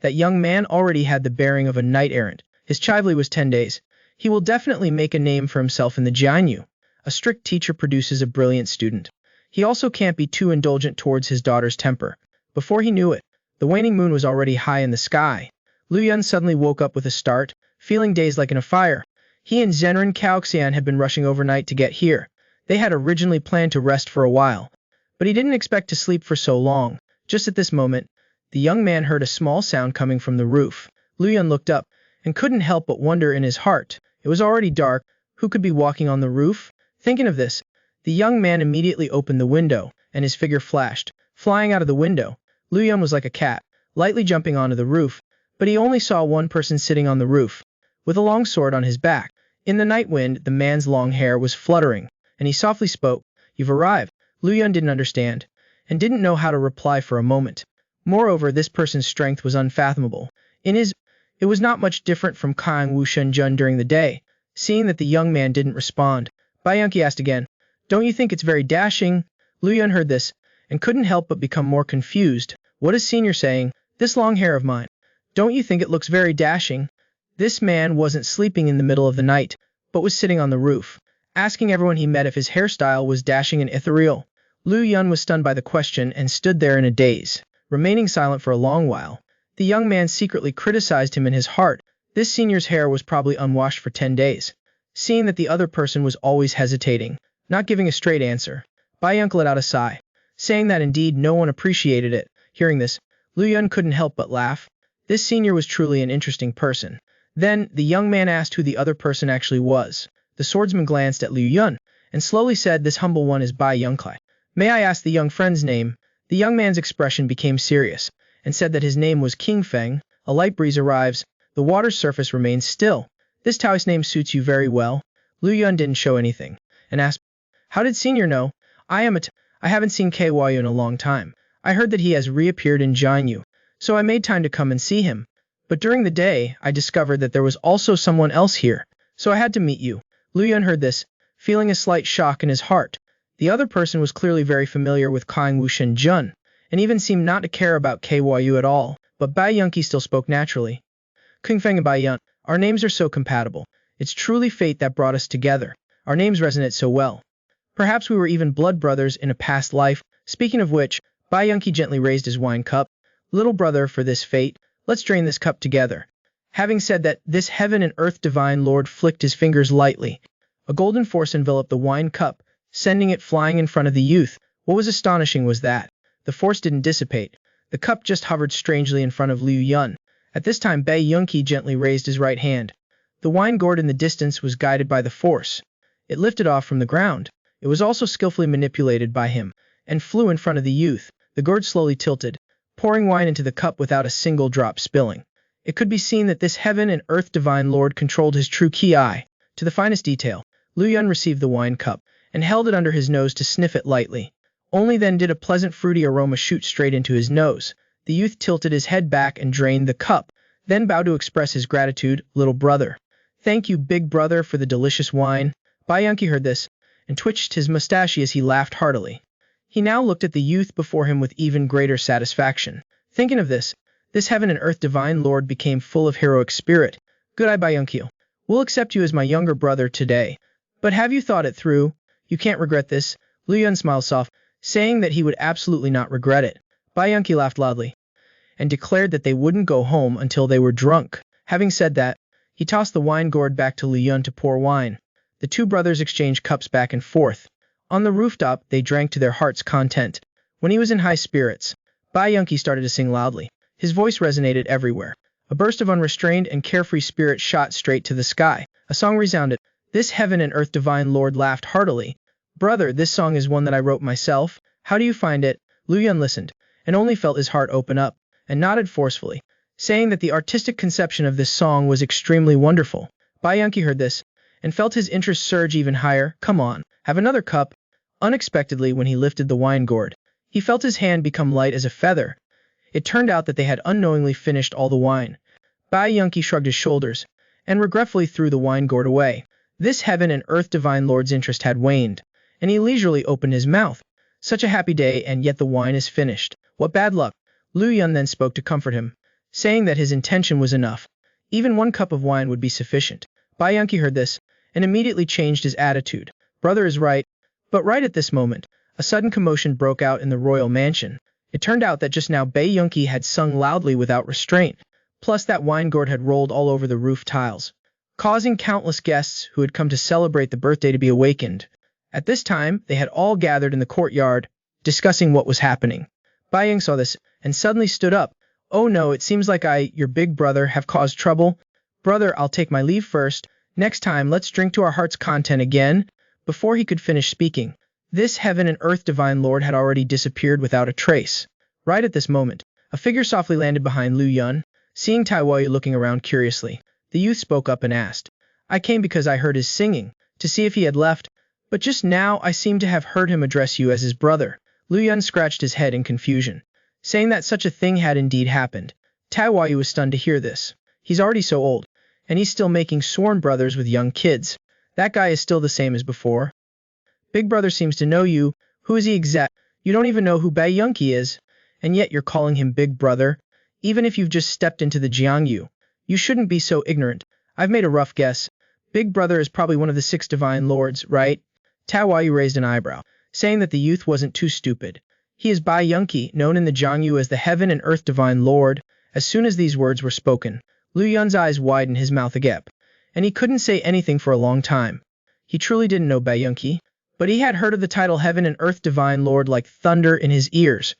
that young man already had the bearing of a knight-errant. His chivli was 10 days. He will definitely make a name for himself in the Jianyu. A strict teacher produces a brilliant student. He also can't be too indulgent towards his daughter's temper. Before he knew it, the waning moon was already high in the sky. Lu Yun suddenly woke up with a start, feeling dazed like in a fire. He and Zenran Kaoxian had been rushing overnight to get here. They had originally planned to rest for a while, but he didn't expect to sleep for so long. Just at this moment, the young man heard a small sound coming from the roof. Lu Yun looked up, and couldn't help but wonder in his heart. It was already dark. Who could be walking on the roof? Thinking of this, the young man immediately opened the window, and his figure flashed. Flying out of the window, Lu Yun was like a cat, lightly jumping onto the roof, but he only saw one person sitting on the roof, with a long sword on his back. In the night wind, the man's long hair was fluttering, and he softly spoke, "You've arrived." Lu Yun didn't understand, and didn't know how to reply for a moment. Moreover, this person's strength was unfathomable. It was not much different from Kang Wu Shenzhen during the day. Seeing that the young man didn't respond, Bai Yunqi asked again, "Don't you think it's very dashing?" Lu Yun heard this, and couldn't help but become more confused. What is Senior saying? This long hair of mine. Don't you think it looks very dashing? This man wasn't sleeping in the middle of the night, but was sitting on the roof, asking everyone he met if his hairstyle was dashing and ethereal. Lu Yun was stunned by the question and stood there in a daze, remaining silent for a long while. The young man secretly criticized him in his heart. This senior's hair was probably unwashed for 10 days. Seeing that the other person was always hesitating, not giving a straight answer, Bai Yunqi let out a sigh, saying that indeed no one appreciated it. Hearing this, Lu Yun couldn't help but laugh. This senior was truly an interesting person. Then, the young man asked who the other person actually was. The swordsman glanced at Lu Yun, and slowly said, "This humble one is Bai Yunqi. May I ask the young friend's name?" The young man's expression became serious, and said that his name was King Feng. A light breeze arrives. The water's surface remains still. "This Taoist name suits you very well." Lu Yun didn't show anything, and asked, "How did Senior know?" I haven't seen K. Yu in a long time. I heard that he has reappeared in Jianyu, so I made time to come and see him. But during the day, I discovered that there was also someone else here, so I had to meet you." Lu Yun heard this, feeling a slight shock in his heart. The other person was clearly very familiar with Kang Wu Shenzhen, and even seemed not to care about Kyu at all, but Bai Yunqi still spoke naturally. "King Feng and Bai Yun, our names are so compatible. It's truly fate that brought us together. Our names resonate so well. Perhaps we were even blood brothers in a past life." Speaking of which, Bai Yunqi gently raised his wine cup. "Little brother, for this fate, let's drain this cup together." Having said that, this heaven and earth divine lord flicked his fingers lightly. A golden force enveloped the wine cup, sending it flying in front of the youth. What was astonishing was that the force didn't dissipate. The cup just hovered strangely in front of Lu Yun. At this time, Bai Yunqi gently raised his right hand. The wine gourd in the distance was guided by the force. It lifted off from the ground. It was also skillfully manipulated by him, and flew in front of the youth. The gourd slowly tilted, pouring wine into the cup without a single drop spilling. It could be seen that this heaven and earth divine lord controlled his true ki to the finest detail. Lu Yun received the wine cup, and held it under his nose to sniff it lightly. Only then did a pleasant fruity aroma shoot straight into his nose. The youth tilted his head back and drained the cup, then bowed to express his gratitude. Little brother. Thank you, big brother, for the delicious wine. Baiyunki heard this, and twitched his mustache as he laughed heartily. He now looked at the youth before him with even greater satisfaction. Thinking of this heaven and earth divine lord became full of heroic spirit. Good-eye, Baiyunki. We'll accept you as my younger brother today. But have you thought it through? You can't regret this. Lu Yun smiled soft, saying that he would absolutely not regret it. Baiyunki laughed loudly, and declared that they wouldn't go home until they were drunk. Having said that, he tossed the wine gourd back to Lu Yun to pour wine. The two brothers exchanged cups back and forth. On the rooftop, they drank to their heart's content. When he was in high spirits, Baiyunki started to sing loudly. His voice resonated everywhere. A burst of unrestrained and carefree spirit shot straight to the sky. A song resounded. This heaven and earth divine lord laughed heartily. Brother, this song is one that I wrote myself. How do you find it? Lu Yun listened, and only felt his heart open up, and nodded forcefully, saying that the artistic conception of this song was extremely wonderful. Baiyunki heard this, and felt his interest surge even higher. Come on, have another cup. Unexpectedly, when he lifted the wine gourd, he felt his hand become light as a feather. It turned out that they had unknowingly finished all the wine. Baiyunki shrugged his shoulders, and regretfully threw the wine gourd away. This heaven and earth divine lord's interest had waned, and he leisurely opened his mouth. Such a happy day, and yet the wine is finished. What bad luck. Lu Yun then spoke to comfort him, saying that his intention was enough. Even one cup of wine would be sufficient. Baiyunki heard this, and immediately changed his attitude. Brother is right. But right at this moment, a sudden commotion broke out in the royal mansion. It turned out that just now Baiyunki had sung loudly without restraint, plus that wine gourd had rolled all over the roof tiles, causing countless guests who had come to celebrate the birthday to be awakened. At this time, they had all gathered in the courtyard, discussing what was happening. Baiyung saw this, and suddenly stood up. Oh no, it seems like I, your big brother, have caused trouble. Brother, I'll take my leave first. Next time, let's drink to our heart's content again. Before he could finish speaking, this heaven and earth divine lord had already disappeared without a trace. Right at this moment, a figure softly landed behind Lu Yun. Seeing Taiwai looking around curiously, the youth spoke up and asked, I came because I heard his singing, to see if he had left, but just now I seem to have heard him address you as his brother. Lu Yun scratched his head in confusion, saying that such a thing had indeed happened. Taiwai was stunned to hear this. He's already so old, and he's still making sworn brothers with young kids. That guy is still the same as before. Big brother seems to know you. Who is he exact? You don't even know who Baiyunki is, and yet you're calling him big brother? Even if you've just stepped into the Jiangyu, you shouldn't be so ignorant. I've made a rough guess. Big brother is probably one of the 6 divine lords, right? Taiwai raised an eyebrow, saying that the youth wasn't too stupid. He is Baiyunki, known in the Jiangyu as the heaven and earth divine lord. As soon as these words were spoken, Lu Yun's eyes widened, his mouth agape, and he couldn't say anything for a long time. He truly didn't know Baiyunki, but he had heard of the title heaven and earth divine lord like thunder in his ears.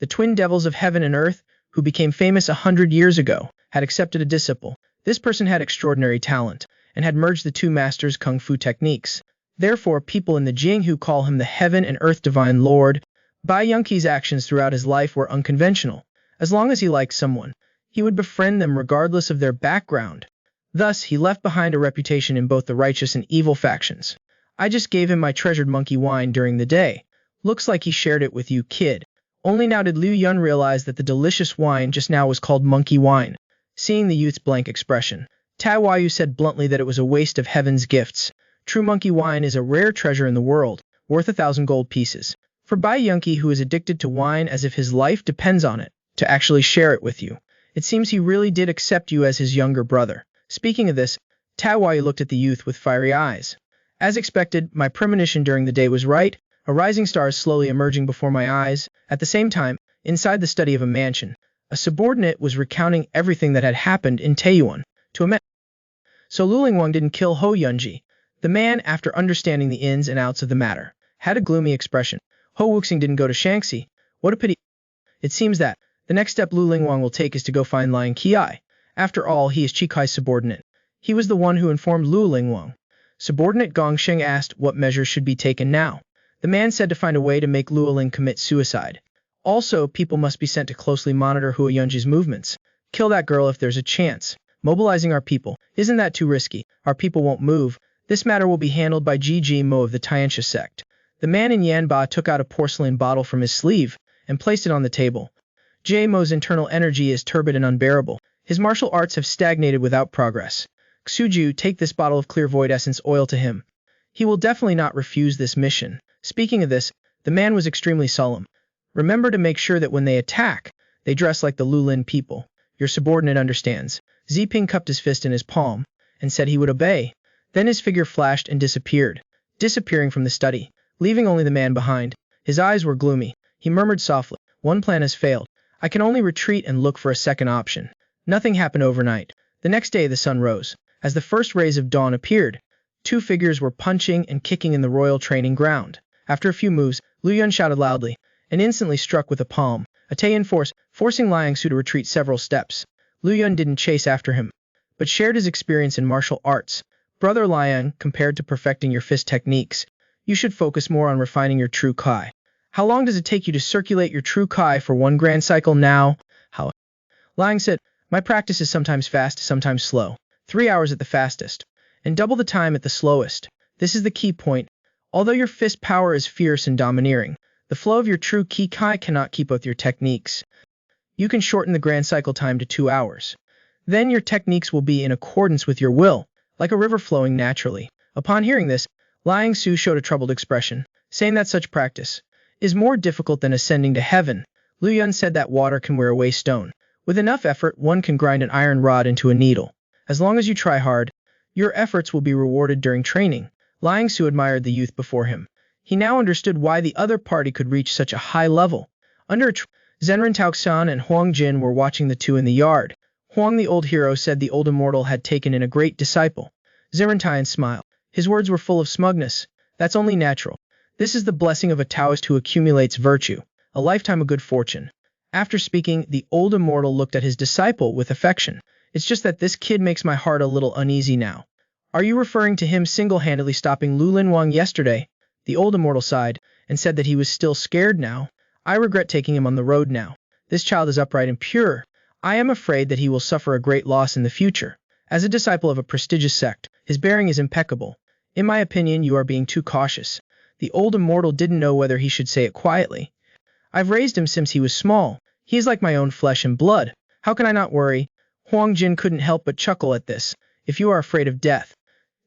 The twin devils of heaven and earth, who became famous 100 years ago, had accepted a disciple. This person had extraordinary talent, and had merged the two masters' kung fu techniques. Therefore, people in the Jianghu call him the heaven and earth divine lord. Baiyunki's actions throughout his life were unconventional. As long as he liked someone, he would befriend them regardless of their background. Thus, he left behind a reputation in both the righteous and evil factions. I just gave him my treasured monkey wine during the day. Looks like he shared it with you, kid. Only now did Lu Yun realize that the delicious wine just now was called monkey wine. Seeing the youth's blank expression, Taiwai said bluntly that it was a waste of heaven's gifts. True monkey wine is a rare treasure in the world, worth 1,000 gold pieces. For Baiyunki, who is addicted to wine as if his life depends on it, to actually share it with you. It seems he really did accept you as his younger brother. Speaking of this, Taiwai looked at the youth with fiery eyes. As expected, my premonition during the day was right. A rising star is slowly emerging before my eyes. At the same time, inside the study of a mansion, a subordinate was recounting everything that had happened in Taiyuan to a man. So Lulingwang didn't kill Ho Yunji. The man, after understanding the ins and outs of the matter, had a gloomy expression. Ho Wuxing didn't go to Shaanxi. What a pity. It seems that the next step Lulingwang will take is to go find Liang Qi. After all, he is Chikai's subordinate. He was the one who informed Lu Lingwang. Subordinate Gongsheng asked what measures should be taken now. The man said to find a way to make Luoling commit suicide. Also, people must be sent to closely monitor Hua Yunji's movements. Kill that girl if there's a chance. Mobilizing our people. Isn't that too risky? Our people won't move. This matter will be handled by Ji Mo of the Tianxia sect. The man in Yanba took out a porcelain bottle from his sleeve and placed it on the table. Ji Mo's internal energy is turbid and unbearable. His martial arts have stagnated without progress. Xuju, take this bottle of clear void essence oil to him. He will definitely not refuse this mission. Speaking of this, the man was extremely solemn. Remember to make sure that when they attack, they dress like the Lulin people. Your subordinate understands. Ziping cupped his fist in his palm and said he would obey. Then his figure flashed and disappeared, disappearing from the study, leaving only the man behind. His eyes were gloomy. He murmured softly, "One plan has failed. I can only retreat and look for a second option." Nothing happened overnight. The next day the sun rose. As the first rays of dawn appeared, two figures were punching and kicking in the royal training ground. After a few moves, Lu Yun shouted loudly, and instantly struck with a palm, a Taiyan force, forcing Liang Su to retreat several steps. Lu Yun didn't chase after him, but shared his experience in martial arts. Brother Liang, compared to perfecting your fist techniques, you should focus more on refining your true Kai. How long does it take you to circulate your true Kai for one grand cycle now? How? Liang said, my practice is sometimes fast, sometimes slow. 3 hours at the fastest, and double the time at the slowest. This is the key point. Although your fist power is fierce and domineering, the flow of your true Ki Kai cannot keep with your techniques. You can shorten the grand cycle time to 2 hours. Then your techniques will be in accordance with your will, like a river flowing naturally. Upon hearing this, Liang Su showed a troubled expression, saying that such practice is more difficult than ascending to heaven. Lu Yun said that water can wear away stone. With enough effort, one can grind an iron rod into a needle. As long as you try hard, your efforts will be rewarded during training. Liang Su admired the youth before him. He now understood why the other party could reach such a high level. Under a Zenran Taoxian and Huang Jin were watching the two in the yard. Huang, the old hero, said the old immortal had taken in a great disciple. Zenran Taiyan smiled. His words were full of smugness. That's only natural. This is the blessing of a Taoist who accumulates virtue, a lifetime of good fortune. After speaking, the old immortal looked at his disciple with affection. It's just that this kid makes my heart a little uneasy now. Are you referring to him single-handedly stopping Lu Linwang yesterday? The old immortal sighed, and said that he was still scared now. I regret taking him on the road now. This child is upright and pure. I am afraid that he will suffer a great loss in the future. As a disciple of a prestigious sect, his bearing is impeccable. In my opinion, you are being too cautious. The old immortal didn't know whether he should say it quietly. I've raised him since he was small. He is like my own flesh and blood. How can I not worry? Huang Jin couldn't help but chuckle at this. If you are afraid of death,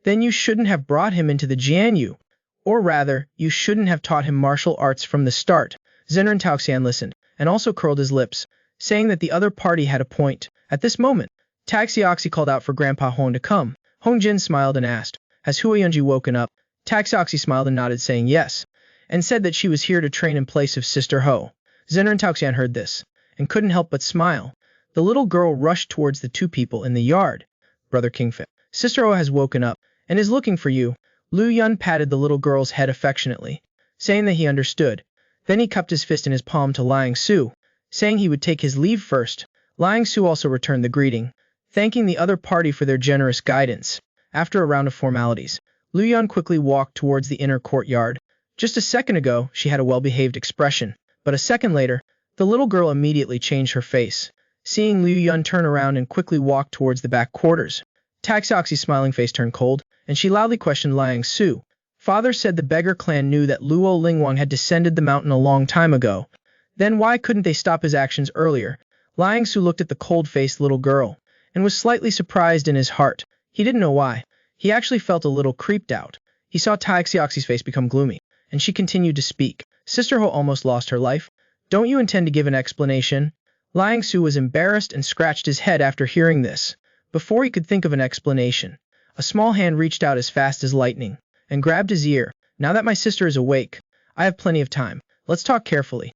then you shouldn't have brought him into the Jianyu. Or rather, you shouldn't have taught him martial arts from the start. Zenran Taoxian listened, and also curled his lips, saying that the other party had a point. At this moment, Taxioxy called out for Grandpa Hong to come. Hong Jin smiled and asked, has Hua Yunji woken up? Taxioxy smiled and nodded, saying yes, and said that she was here to train in place of Sister Ho. Zenran Taoxian heard this, and couldn't help but smile. The little girl rushed towards the two people in the yard. Brother Kingfin, Sister Ho has woken up, and is looking for you. Lu Yun patted the little girl's head affectionately, saying that he understood. Then he cupped his fist in his palm to Liang Su, saying he would take his leave first. Liang Su also returned the greeting, thanking the other party for their generous guidance. After a round of formalities, Lu Yun quickly walked towards the inner courtyard. Just a second ago, she had a well-behaved expression, but a second later, the little girl immediately changed her face. Seeing Lu Yun turn around and quickly walk towards the back quarters, Taxioxy's smiling face turned cold, and she loudly questioned Liang Su. Father said the beggar clan knew that Luo Lingwang had descended the mountain a long time ago. Then why couldn't they stop his actions earlier? Liang Su looked at the cold-faced little girl, and was slightly surprised in his heart. He didn't know why. He actually felt a little creeped out. He saw Taxioxy's face become gloomy, and she continued to speak. Sister Ho almost lost her life. Don't you intend to give an explanation? Liang Su was embarrassed and scratched his head after hearing this. Before he could think of an explanation, a small hand reached out as fast as lightning, and grabbed his ear. Now that my sister is awake, I have plenty of time. Let's talk carefully.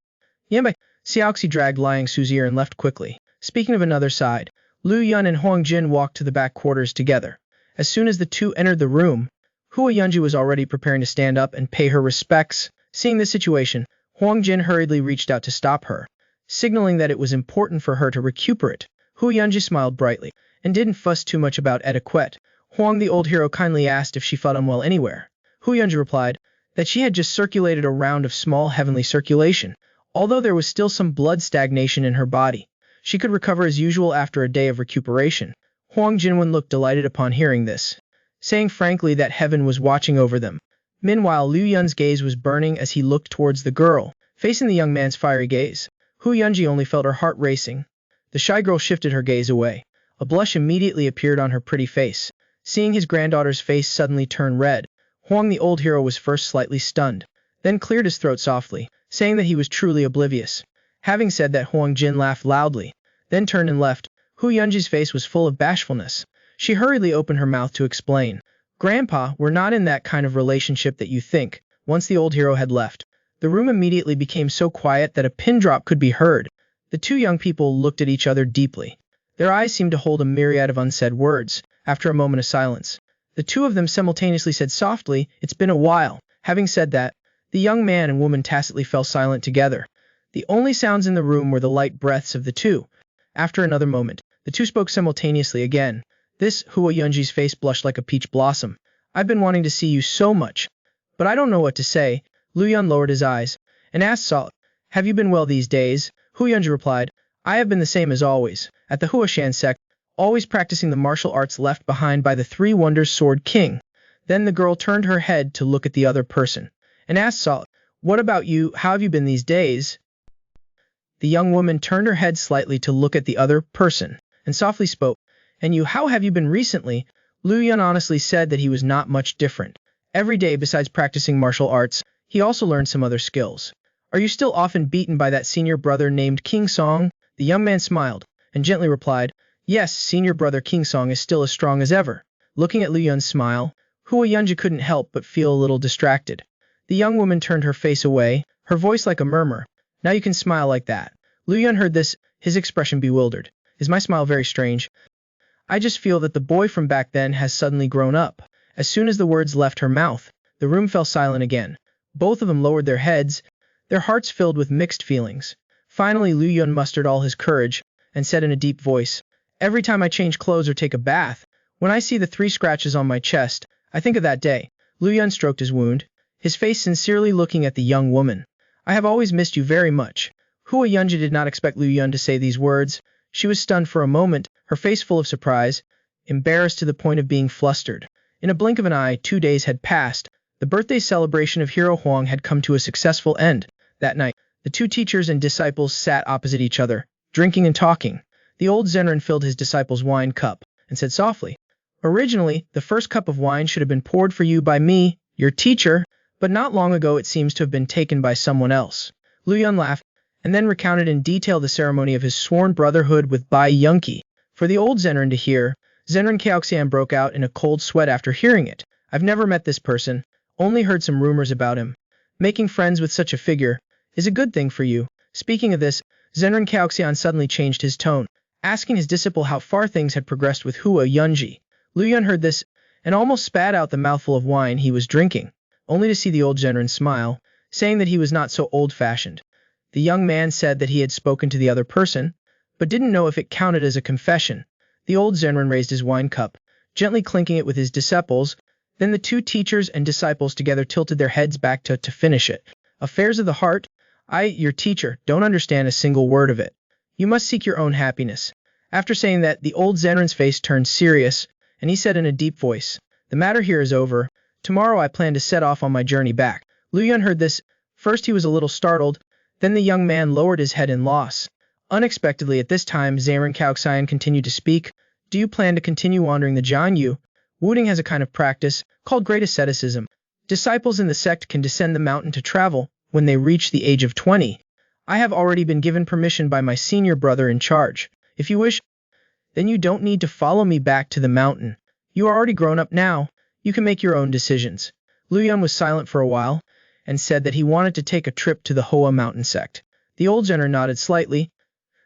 Yanbai, Xiaoxi dragged Liang Su's ear and left quickly. Speaking of another side, Lu Yun and Huang Jin walked to the back quarters together. As soon as the two entered the room, Hua Yunji was already preparing to stand up and pay her respects. Seeing this situation, Huang Jin hurriedly reached out to stop her, signaling that it was important for her to recuperate. Hu Yunji smiled brightly, and didn't fuss too much about etiquette. Huang, the old hero, kindly asked if she felt unwell anywhere. Hu Yunji replied that she had just circulated a round of small heavenly circulation. Although there was still some blood stagnation in her body, she could recover as usual after a day of recuperation. Huang Jinwen looked delighted upon hearing this, saying frankly that heaven was watching over them. Meanwhile, Liu Yun's gaze was burning as he looked towards the girl, facing the young man's fiery gaze. Hu Yunji only felt her heart racing. The shy girl shifted her gaze away. A blush immediately appeared on her pretty face. Seeing his granddaughter's face suddenly turn red, Huang the old hero was first slightly stunned, then cleared his throat softly, saying that he was truly oblivious. Having said that, Huang Jin laughed loudly, then turned and left. Hu Yunji's face was full of bashfulness. She hurriedly opened her mouth to explain. Grandpa, we're not in that kind of relationship that you think. Once the old hero had left, the room immediately became so quiet that a pin drop could be heard. The two young people looked at each other deeply. Their eyes seemed to hold a myriad of unsaid words. After a moment of silence, the two of them simultaneously said softly, "It's been a while." Having said that, the young man and woman tacitly fell silent together. The only sounds in the room were the light breaths of the two. After another moment, the two spoke simultaneously again. This, Hua Yunji's face blushed like a peach blossom. "I've been wanting to see you so much, but I don't know what to say." Liu Yun lowered his eyes and asked Salt, "Have you been well these days?" Hu Yunji replied, "I have been the same as always, at the Huashan sect, always practicing the martial arts left behind by the Three Wonders Sword King." Then the girl turned her head to look at the other person, and asked Salt, "What about you? How have you been these days?" The young woman turned her head slightly to look at the other person, and softly spoke, "And you, how have you been recently?" Liu Yun honestly said that he was not much different. Every day, besides practicing martial arts, he also learned some other skills. "Are you still often beaten by that senior brother named King Song?" The young man smiled, and gently replied, "Yes, senior brother King Song is still as strong as ever." Looking at Liu Yun's smile, Hua Yunji couldn't help but feel a little distracted. The young woman turned her face away, her voice like a murmur. "Now you can smile like that." Liu Yun heard this, his expression bewildered. "Is my smile very strange? I just feel that the boy from back then has suddenly grown up." As soon as the words left her mouth, the room fell silent again. Both of them lowered their heads, their hearts filled with mixed feelings. Finally, Liu Yun mustered all his courage, and said in a deep voice, "Every time I change clothes or take a bath, when I see the 3 scratches on my chest, I think of that day." Liu Yun stroked his wound, his face sincerely looking at the young woman. "I have always missed you very much." Hua Yunji did not expect Liu Yun to say these words. She was stunned for a moment, her face full of surprise, embarrassed to the point of being flustered. In a blink of an eye, 2 days had passed. The birthday celebration of Hero Huang had come to a successful end. That night, the two teachers and disciples sat opposite each other, drinking and talking. The old Zenran filled his disciple's wine cup, and said softly, "Originally, the first cup of wine should have been poured for you by me, your teacher, but not long ago it seems to have been taken by someone else." Liu Yun laughed, and then recounted in detail the ceremony of his sworn brotherhood with Bai Yunqi. For the old Zenran to hear, Zenran Kaoxian broke out in a cold sweat after hearing it. "I've never met this person, only heard some rumors about him. Making friends with such a figure is a good thing for you." Speaking of this, Zenran Kaoxian suddenly changed his tone, asking his disciple how far things had progressed with Hua Yunji. Liu Yun heard this, and almost spat out the mouthful of wine he was drinking, only to see the old Zenran smile, saying that he was not so old-fashioned. The young man said that he had spoken to the other person, but didn't know if it counted as a confession. The old Zenran raised his wine cup, gently clinking it with his disciples. Then the two teachers and disciples together tilted their heads back to finish it. "Affairs of the heart? I, your teacher, don't understand a single word of it. You must seek your own happiness." After saying that, the old Zenran's face turned serious, and he said in a deep voice, "The matter here is over. Tomorrow I plan to set off on my journey back." Liu Yun heard this. First he was a little startled, then the young man lowered his head in loss. Unexpectedly at this time, Zenran Kaoxian continued to speak. "Do you plan to continue wandering the Jianyu? Wudang has a kind of practice called great asceticism. Disciples in the sect can descend the mountain to travel when they reach the age of 20. I have already been given permission by my senior brother in charge. If you wish, then you don't need to follow me back to the mountain. You are already grown up now. You can make your own decisions." Liu Yun was silent for a while, and said that he wanted to take a trip to the Hoa Mountain sect. The old Zenran nodded slightly.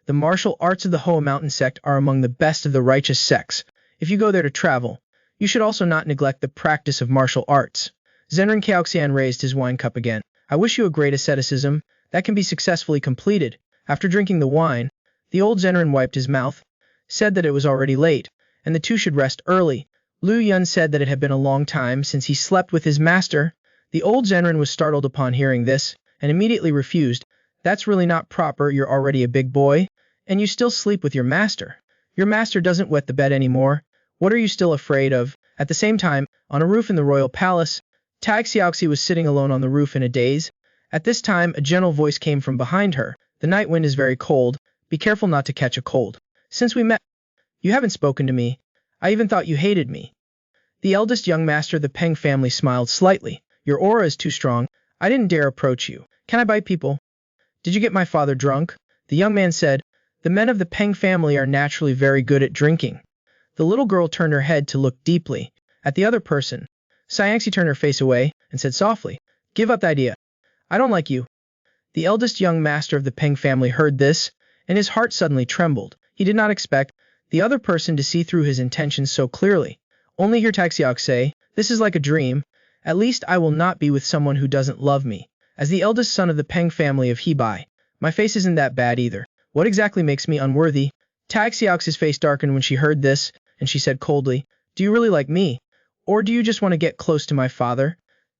"The martial arts of the Hoa Mountain sect are among the best of the righteous sects. If you go there to travel, you should also not neglect the practice of martial arts." Zenran Kaoxian raised his wine cup again. "I wish you a great asceticism that can be successfully completed." After drinking the wine, the old Zenran wiped his mouth, said that it was already late, and the two should rest early. Lu Yun said that it had been a long time since he slept with his master. The old Zenrin was startled upon hearing this, and immediately refused. That's really not proper, you're already a big boy, and you still sleep with your master. Your master doesn't wet the bed anymore. What are you still afraid of? At the same time, on a roof in the royal palace, Tag Xiaoxi was sitting alone on the roof in a daze. At this time, a gentle voice came from behind her. The night wind is very cold. Be careful not to catch a cold. Since we met, you haven't spoken to me. I even thought you hated me. The eldest young master of the Peng family smiled slightly. Your aura is too strong. I didn't dare approach you. Can I bite people? Did you get my father drunk? The young man said. The men of the Peng family are naturally very good at drinking. The little girl turned her head to look deeply at the other person. Xiangxi turned her face away and said softly, give up the idea. I don't like you. The eldest young master of the Peng family heard this, and his heart suddenly trembled. He did not expect the other person to see through his intentions so clearly. Only hear Taxiok say, this is like a dream. At least I will not be with someone who doesn't love me. As the eldest son of the Peng family of Hebai, my face isn't that bad either. What exactly makes me unworthy? Taxiok's face darkened when she heard this, and she said coldly, do you really like me? Or do you just want to get close to my father?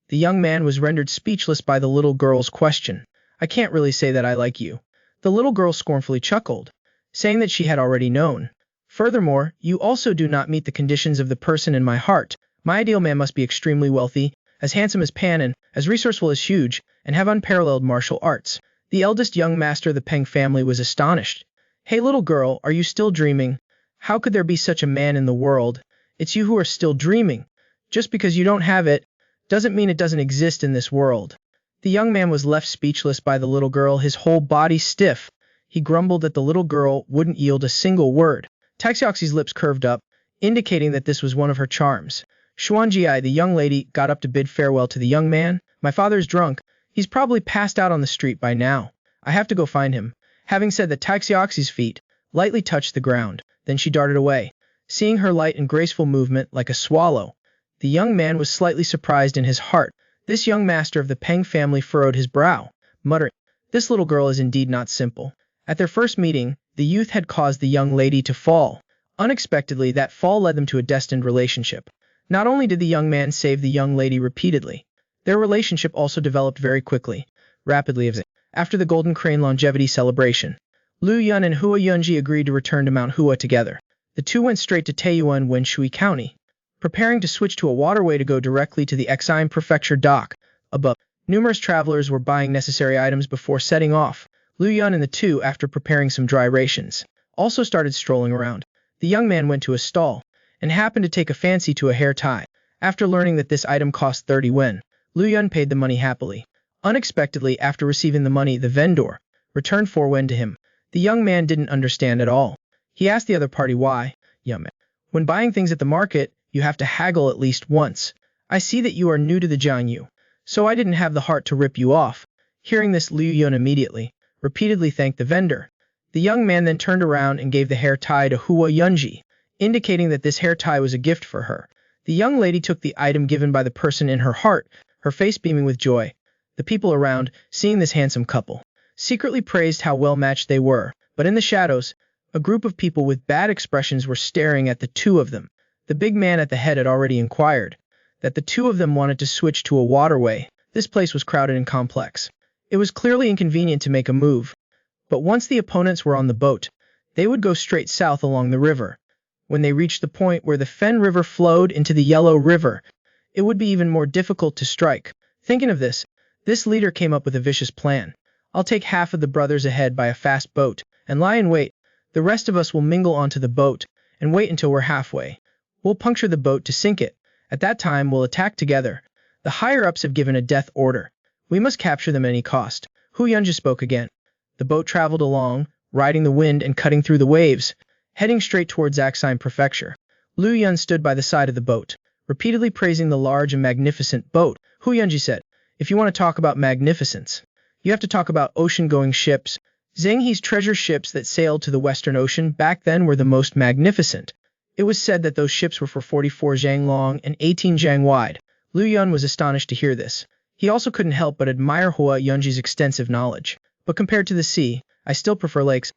The young man was rendered speechless by the little girl's question. I can't really say that I like you. The little girl scornfully chuckled, saying that she had already known. Furthermore, you also do not meet the conditions of the person in my heart. My ideal man must be extremely wealthy, as handsome as Pan and as resourceful as Huge, and have unparalleled martial arts. The eldest young master of the Peng family was astonished. Hey little girl, are you still dreaming? How could there be such a man in the world? It's you who are still dreaming. Just because you don't have it, doesn't mean it doesn't exist in this world. The young man was left speechless by the little girl, his whole body stiff. He grumbled that the little girl wouldn't yield a single word. Taxioxi's lips curved up, indicating that this was one of her charms. Xuanjie, the young lady, got up to bid farewell to the young man. My father's drunk. He's probably passed out on the street by now. I have to go find him. Having said that, Taxioxi's feet lightly touched the ground. Then she darted away. Seeing her light and graceful movement like a swallow, the young man was slightly surprised in his heart. This young master of the Peng family furrowed his brow, muttering, this little girl is indeed not simple. At their first meeting, the youth had caused the young lady to fall. Unexpectedly, that fall led them to a destined relationship. Not only did the young man save the young lady repeatedly, their relationship also developed very quickly, rapidly. After the Golden Crane longevity celebration, Lu Yun and Hua Yunji agreed to return to Mount Hua together. The two went straight to Taiyuan, Wenshui County, preparing to switch to a waterway to go directly to the Exiled Prefecture dock. Above, numerous travelers were buying necessary items before setting off. Lu Yun and the two, after preparing some dry rations, also started strolling around. The young man went to a stall and happened to take a fancy to a hair tie. After learning that this item cost 30 wen, Lu Yun paid the money happily. Unexpectedly, after receiving the money, the vendor returned 4 wen to him. The young man didn't understand at all. He asked the other party why. Young man, when buying things at the market, you have to haggle at least once. I see that you are new to the Jiangyu, so I didn't have the heart to rip you off. Hearing this, Liu Yun immediately, repeatedly thanked the vendor. The young man then turned around and gave the hair tie to Hua Yunji, indicating that this hair tie was a gift for her. The young lady took the item given by the person in her heart, her face beaming with joy. The people around, seeing this handsome couple, secretly praised how well matched they were, but in the shadows, a group of people with bad expressions were staring at the two of them. The big man at the head had already inquired that the two of them wanted to switch to a waterway. This place was crowded and complex. It was clearly inconvenient to make a move, but once the opponents were on the boat, they would go straight south along the river. When they reached the point where the Fen River flowed into the Yellow River, it would be even more difficult to strike. Thinking of this leader came up with a vicious plan. I'll take half of the brothers ahead by a fast boat and lie in wait. The rest of us will mingle onto the boat and wait until we're halfway. We'll puncture the boat to sink it. At that time, we'll attack together. The higher-ups have given a death order. We must capture them at any cost. Hu Yunji spoke again. The boat traveled along, riding the wind and cutting through the waves, heading straight towards Exiled Prefecture. Lu Yun stood by the side of the boat, repeatedly praising the large and magnificent boat. Hu Yunji said, if you want to talk about magnificence, you have to talk about ocean-going ships. Zhang He's treasure ships that sailed to the Western Ocean back then were the most magnificent. It was said that those ships were for 44 zhang long and 18 zhang wide. Lu Yun was astonished to hear this. He also couldn't help but admire Hua Yunji's extensive knowledge. But compared to the sea, I still prefer lakes.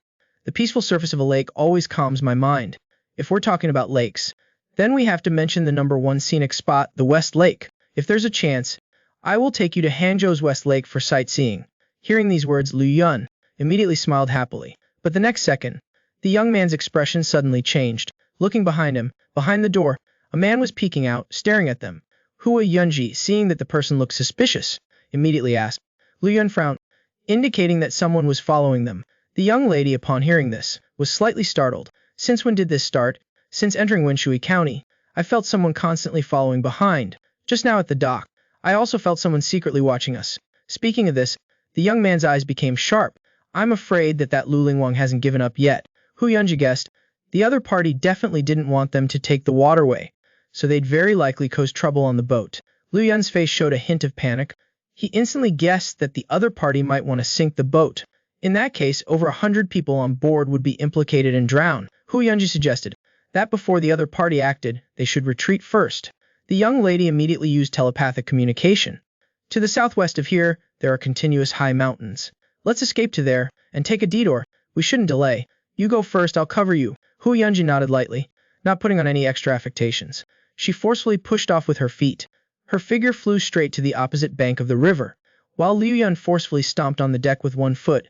The peaceful surface of a lake always calms my mind. If we're talking about lakes, then we have to mention the number one scenic spot, the West Lake. If there's a chance, I will take you to Hangzhou's West Lake for sightseeing. Hearing these words, Liu Yun immediately smiled happily. But the next second, the young man's expression suddenly changed. Looking behind him, behind the door, a man was peeking out, staring at them. Hua Yunji, seeing that the person looked suspicious, immediately asked. Liu Yun frowned, indicating that someone was following them. The young lady, upon hearing this, was slightly startled. Since when did this start? Since entering Wenshui County, I felt someone constantly following behind. Just now at the dock, I also felt someone secretly watching us. Speaking of this, the young man's eyes became sharp. I'm afraid that Lu Lingwang hasn't given up yet. Hu Yunji guessed. The other party definitely didn't want them to take the waterway, so they'd very likely cause trouble on the boat. Liu Yun's face showed a hint of panic. He instantly guessed that the other party might want to sink the boat. In that case, over 100 people on board would be implicated and drown. Hu Yunji suggested that before the other party acted, they should retreat first. The young lady immediately used telepathic communication. To the southwest of here, there are continuous high mountains. Let's escape to there, and take a detour. We shouldn't delay. You go first, I'll cover you. Hu Yunji nodded lightly, not putting on any extra affectations. She forcefully pushed off with her feet. Her figure flew straight to the opposite bank of the river, while Liu Yun forcefully stomped on the deck with one foot.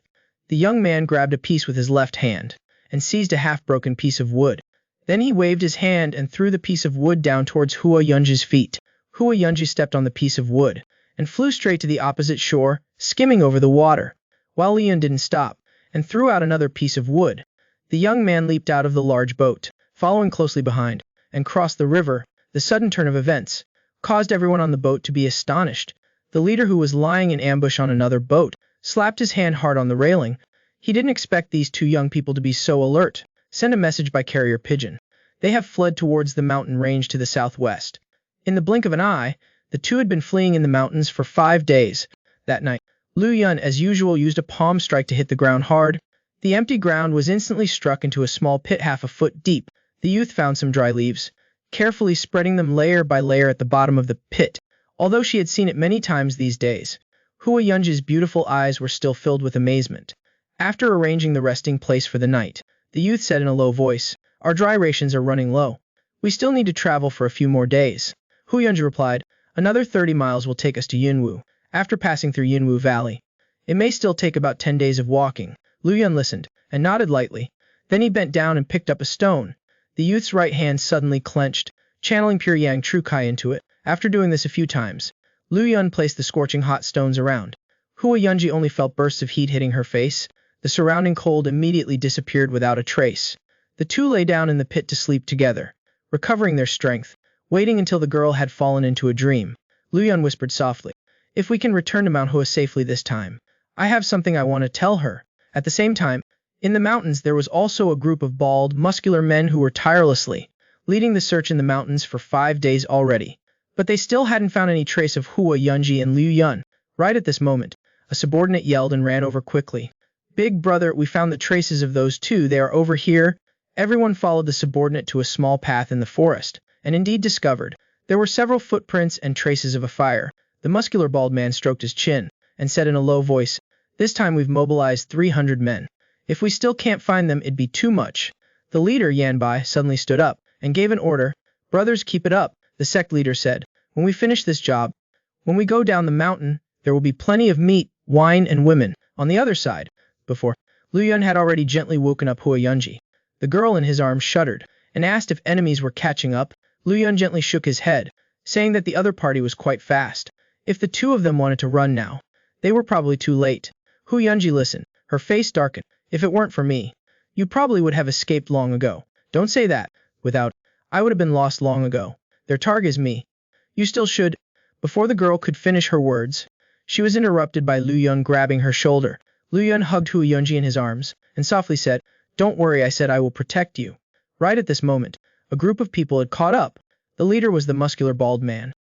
The young man grabbed a piece with his left hand, and seized a half-broken piece of wood. Then he waved his hand and threw the piece of wood down towards Hua Yunji's feet. Hua Yunji stepped on the piece of wood, and flew straight to the opposite shore, skimming over the water, while Liu Yun didn't stop, and threw out another piece of wood. The young man leaped out of the large boat, following closely behind, and crossed the river. The sudden turn of events caused everyone on the boat to be astonished. The leader, who was lying in ambush on another boat, slapped his hand hard on the railing. He didn't expect these two young people to be so alert. Send a message by carrier pigeon. They have fled towards the mountain range to the southwest. In the blink of an eye, the two had been fleeing in the mountains for 5 days. That night, Liu Yun, as usual, used a palm strike to hit the ground hard. The empty ground was instantly struck into a small pit half a foot deep. The youth found some dry leaves, carefully spreading them layer by layer at the bottom of the pit. Although she had seen it many times these days, Hua Yunji's beautiful eyes were still filled with amazement. After arranging the resting place for the night, the youth said in a low voice, "Our dry rations are running low. We still need to travel for a few more days." Hu Yunji replied, "Another 30 miles will take us to Yunwu. After passing through Yunwu Valley, it may still take about 10 days of walking." Liu Yun listened, and nodded lightly. Then he bent down and picked up a stone. The youth's right hand suddenly clenched, channeling pure Yang True Kai into it. After doing this a few times, Liu Yun placed the scorching hot stones around. Hua Yunji only felt bursts of heat hitting her face. The surrounding cold immediately disappeared without a trace. The two lay down in the pit to sleep together, recovering their strength, waiting until the girl had fallen into a dream. Liu Yun whispered softly, "If we can return to Mount Hua safely this time, I have something I want to tell her." At the same time, in the mountains there was also a group of bald, muscular men who were tirelessly leading the search in the mountains for 5 days already. But they still hadn't found any trace of Hua Yunji and Liu Yun. Right at this moment, a subordinate yelled and ran over quickly. "Big brother, we found the traces of those two. They are over here." Everyone followed the subordinate to a small path in the forest, and indeed discovered there were several footprints and traces of a fire. The muscular bald man stroked his chin, and said in a low voice, "This time we've mobilized 300 men. If we still can't find them, it'd be too much." The leader, Yanbai, suddenly stood up, and gave an order. "Brothers, keep it up," the sect leader said. "When we finish this job, when we go down the mountain, there will be plenty of meat, wine, and women." On the other side, before, Liu Yun had already gently woken up Hua Yunji. The girl in his arms shuddered, and asked if enemies were catching up. Liu Yun gently shook his head, saying that the other party was quite fast. If the two of them wanted to run now, they were probably too late. Hu Yunji listened, her face darkened. "If it weren't for me, you probably would have escaped long ago." "Don't say that. Without, I would have been lost long ago. Their target is me." "You still should." Before the girl could finish her words, she was interrupted by Liu Yun grabbing her shoulder. Liu Yun hugged Hua Yunji in his arms, and softly said, "Don't worry, I said I will protect you." Right at this moment, a group of people had caught up. The leader was the muscular bald man.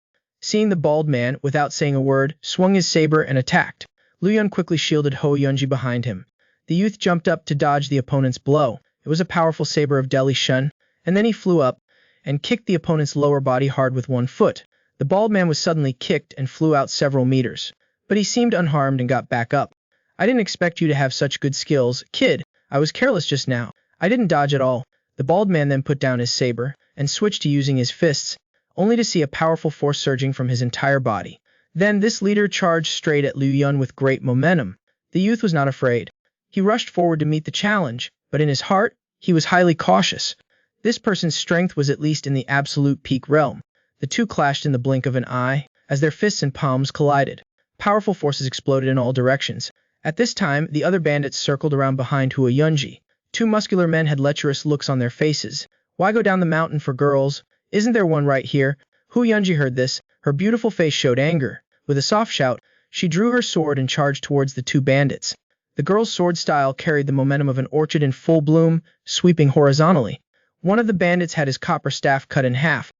Seeing the bald man, without saying a word, swung his saber and attacked. Liu Yun quickly shielded Hua Yunji behind him. The youth jumped up to dodge the opponent's blow. It was a powerful saber of Deli Shun, and then he flew up and kicked the opponent's lower body hard with one foot. The bald man was suddenly kicked and flew out several meters, but he seemed unharmed and got back up. "I didn't expect you to have such good skills, kid. I was careless just now. I didn't dodge at all. The bald man then put down his saber and switched to using his fists, only to see a powerful force surging from his entire body. Then this leader charged straight at Liu Yun with great momentum. The youth was not afraid. He rushed forward to meet the challenge, but in his heart, he was highly cautious. This person's strength was at least in the absolute peak realm. The two clashed in the blink of an eye, as their fists and palms collided. Powerful forces exploded in all directions. At this time, the other bandits circled around behind Hua Yunji. Two muscular men had lecherous looks on their faces. Why go down the mountain for girls? Isn't there one right here? Hua Yunji heard this. Her beautiful face showed anger. With a soft shout, she drew her sword and charged towards the two bandits. The girl's sword style carried the momentum of an orchid in full bloom, sweeping horizontally. One of the bandits had his copper staff cut in half,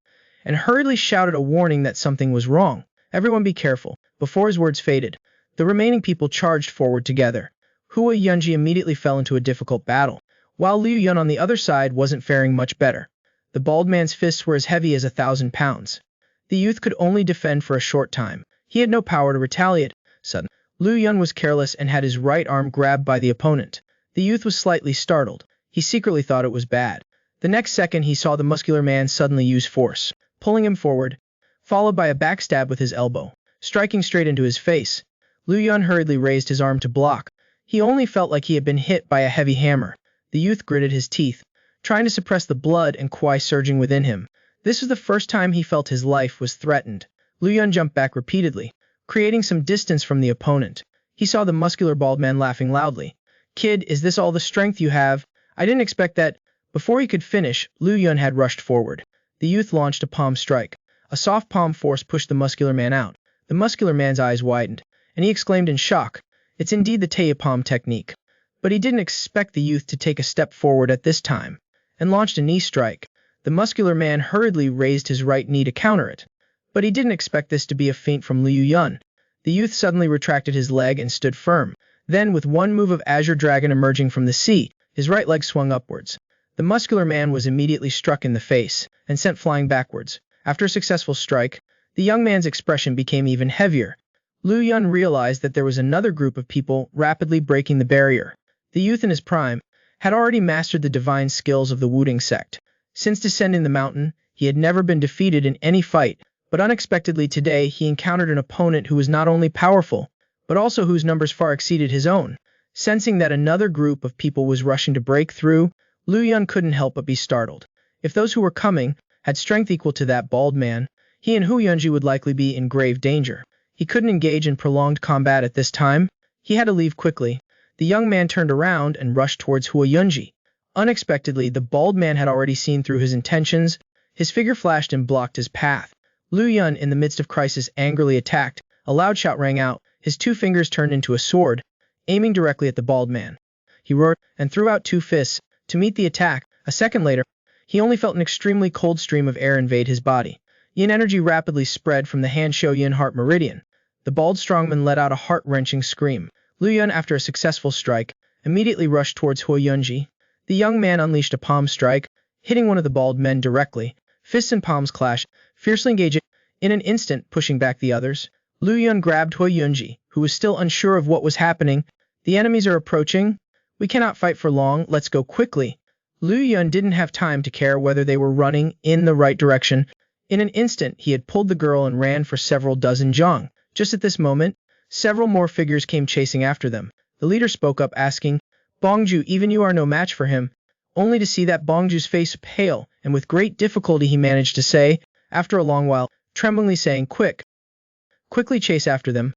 and hurriedly shouted a warning that something was wrong. Everyone be careful. Before his words faded, the remaining people charged forward together. Hua Yunji immediately fell into a difficult battle, while Liu Yun on the other side wasn't faring much better. The bald man's fists were as heavy as 1,000 pounds. The youth could only defend for a short time. He had no power to retaliate. Suddenly, Liu Yun was careless and had his right arm grabbed by the opponent. The youth was slightly startled. He secretly thought it was bad. The next second he saw the muscular man suddenly use force, pulling him forward, followed by a backstab with his elbow, striking straight into his face. Liu Yun hurriedly raised his arm to block. He only felt like he had been hit by a heavy hammer. The youth gritted his teeth, trying to suppress the blood and Kwai surging within him. This was the first time he felt his life was threatened. Liu Yun jumped back repeatedly, creating some distance from the opponent. He saw the muscular bald man laughing loudly. "Kid, is this all the strength you have? I didn't expect that." Before he could finish, Liu Yun had rushed forward. The youth launched a palm strike. A soft palm force pushed the muscular man out. The muscular man's eyes widened, and he exclaimed in shock, "It's indeed the Taya palm technique." But he didn't expect the youth to take a step forward at this time, and launched a knee strike. The muscular man hurriedly raised his right knee to counter it. But he didn't expect this to be a feint from Liu Yun. The youth suddenly retracted his leg and stood firm. Then, with one move of Azure Dragon emerging from the sea, his right leg swung upwards. The muscular man was immediately struck in the face and sent flying backwards. After a successful strike, the young man's expression became even heavier. Liu Yun realized that there was another group of people rapidly breaking the barrier. The youth in his prime had already mastered the divine skills of the Wudang sect. Since descending the mountain, he had never been defeated in any fight, but unexpectedly today he encountered an opponent who was not only powerful, but also whose numbers far exceeded his own. Sensing that another group of people was rushing to break through, Liu Yun couldn't help but be startled. If those who were coming had strength equal to that bald man, he and Hua Yunji would likely be in grave danger. He couldn't engage in prolonged combat at this time. He had to leave quickly. The young man turned around and rushed towards Hua Yunji. Unexpectedly, the bald man had already seen through his intentions. His figure flashed and blocked his path. Liu Yun, in the midst of crisis, angrily attacked. A loud shout rang out. His two fingers turned into a sword, aiming directly at the bald man. He roared and threw out two fists to meet the attack. A second later, he only felt an extremely cold stream of air invade his body. Yin energy rapidly spread from the Hansho Yin heart meridian. The bald strongman let out a heart-wrenching scream. Liu Yun, after a successful strike, immediately rushed towards Hua Yunji. The young man unleashed a palm strike, hitting one of the bald men directly. Fists and palms clashed, fiercely engaging. In an instant, pushing back the others, Liu Yun grabbed Hua Yunji, who was still unsure of what was happening. "The enemies are approaching. We cannot fight for long. Let's go quickly." Liu Yun didn't have time to care whether they were running in the right direction. In an instant, he had pulled the girl and ran for several dozen jong. Just at this moment, several more figures came chasing after them. The leader spoke up, asking, "Bongju, even you are no match for him," only to see that Bongju's face pale, and with great difficulty he managed to say, after a long while, tremblingly saying, "Quickly chase after them."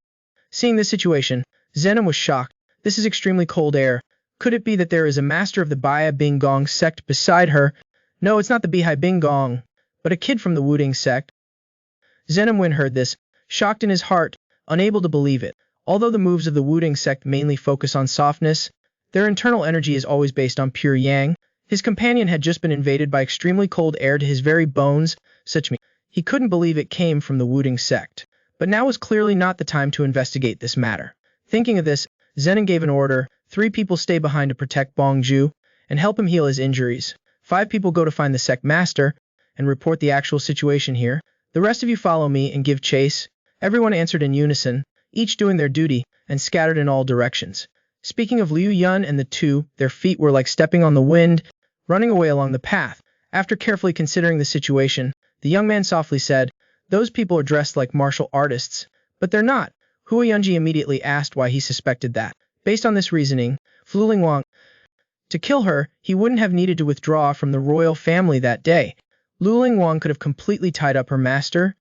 Seeing this situation, Zenon was shocked. This is extremely cold air. Could it be that there is a master of the Baya Binggong sect beside her? No, it's not the Bihai Binggong, but a kid from the Wudang sect. Zenon heard this, shocked in his heart, unable to believe it. Although the moves of the Wudang sect mainly focus on softness, their internal energy is always based on pure yang. His companion had just been invaded by extremely cold air to his very bones. He couldn't believe it came from the Wudang sect. But now was clearly not the time to investigate this matter. Thinking of this, Zenon gave an order. 3 people stay behind to protect Bongju and help him heal his injuries. 5 people go to find the sect master and report the actual situation here. The rest of you follow me and give chase. Everyone answered in unison, each doing their duty, and scattered in all directions. Speaking of Liu Yun and the two, their feet were like stepping on the wind, running away along the path. After carefully considering the situation, the young man softly said, "Those people are dressed like martial artists, but they're not." Hua Yunji immediately asked why he suspected that. Based on this reasoning, Fu Lingwang, to kill her, he wouldn't have needed to withdraw from the royal family that day. Lu Lingwang could have completely tied up her master,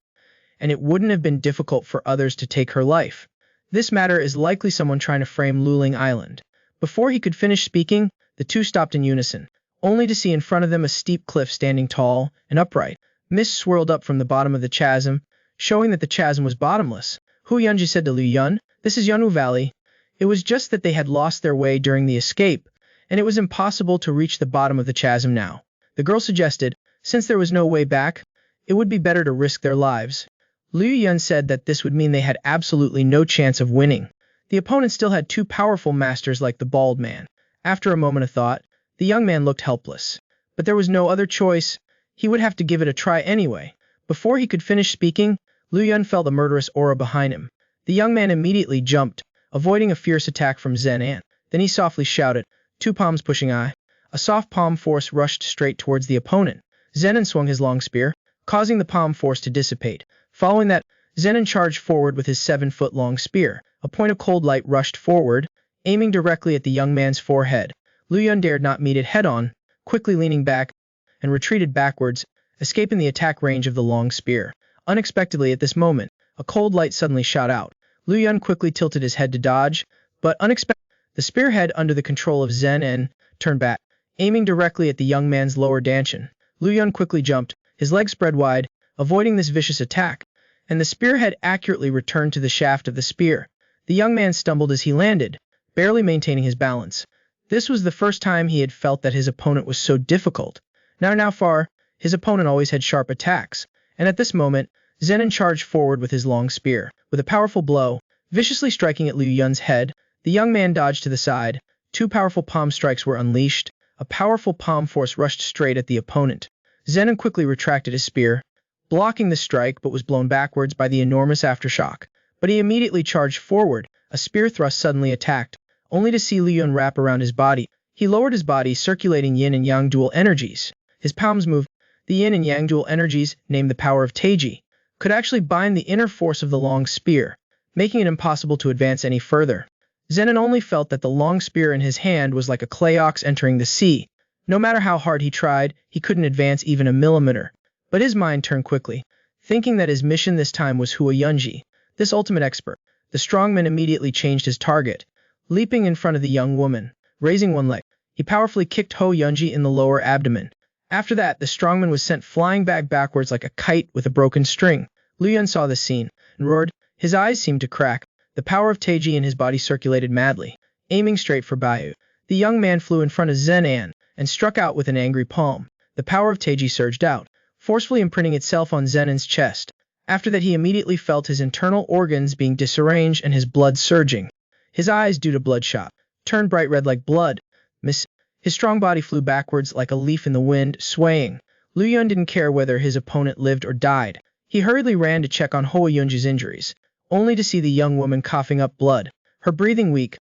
and it wouldn't have been difficult for others to take her life. This matter is likely someone trying to frame Luling Island. Before he could finish speaking, the two stopped in unison, only to see in front of them a steep cliff standing tall and upright. Mist swirled up from the bottom of the chasm, showing that the chasm was bottomless. Hu Yunji said to Liu Yun, "This is Yunwu Valley." It was just that they had lost their way during the escape, and it was impossible to reach the bottom of the chasm now. The girl suggested, since there was no way back, it would be better to risk their lives. Liu Yun said that this would mean they had absolutely no chance of winning. The opponent still had two powerful masters like the bald man. After a moment of thought, the young man looked helpless. But there was no other choice. He would have to give it a try anyway. Before he could finish speaking, Liu Yun felt a murderous aura behind him. The young man immediately jumped, avoiding a fierce attack from Zhen An. Then he softly shouted, "Two palms pushing I." A soft palm force rushed straight towards the opponent. Zenon swung his long spear, causing the palm force to dissipate. Following that, Zenon charged forward with his 7-foot-long spear. A point of cold light rushed forward, aiming directly at the young man's forehead. Liu Yun dared not meet it head-on, quickly leaning back, and retreated backwards, escaping the attack range of the long spear. Unexpectedly at this moment, a cold light suddenly shot out. Liu Yun quickly tilted his head to dodge, but unexpectedly, the spearhead under the control of Zhen En turned back, aiming directly at the young man's lower dantian. Liu Yun quickly jumped, his legs spread wide, avoiding this vicious attack, and the spearhead accurately returned to the shaft of the spear. The young man stumbled as he landed, barely maintaining his balance. This was the first time he had felt that his opponent was so difficult. Now far, his opponent always had sharp attacks, and at this moment, Zenon charged forward with his long spear. With a powerful blow, viciously striking at Liu Yun's head, the young man dodged to the side. Two powerful palm strikes were unleashed. A powerful palm force rushed straight at the opponent. Zenon quickly retracted his spear, blocking the strike but was blown backwards by the enormous aftershock. But he immediately charged forward. A spear thrust suddenly attacked, only to see Liu Yun wrap around his body. He lowered his body, circulating yin and yang dual energies. His palms moved. The yin and yang dual energies, named the power of Taiji, could actually bind the inner force of the long spear, making it impossible to advance any further. Zenon only felt that the long spear in his hand was like a clay ox entering the sea. No matter how hard he tried, he couldn't advance even a millimeter. But his mind turned quickly, thinking that his mission this time was Hua Yunji, this ultimate expert. The strongman immediately changed his target, leaping in front of the young woman. Raising one leg, he powerfully kicked Hua Yunji in the lower abdomen. After that, the strongman was sent flying backwards like a kite with a broken string. Liu Yun saw this scene and roared. His eyes seemed to crack. The power of Taiji in his body circulated madly, aiming straight for Baiyu. The young man flew in front of Zhen An and struck out with an angry palm. The power of Taiji surged out, forcefully imprinting itself on Zenon's chest. After that, he immediately felt his internal organs being disarranged and his blood surging. His eyes, due to bloodshot, turned bright red like blood. His strong body flew backwards like a leaf in the wind, swaying. Liu Yun didn't care whether his opponent lived or died. He hurriedly ran to check on Hua Yunji's injuries, only to see the young woman coughing up blood, her breathing weak.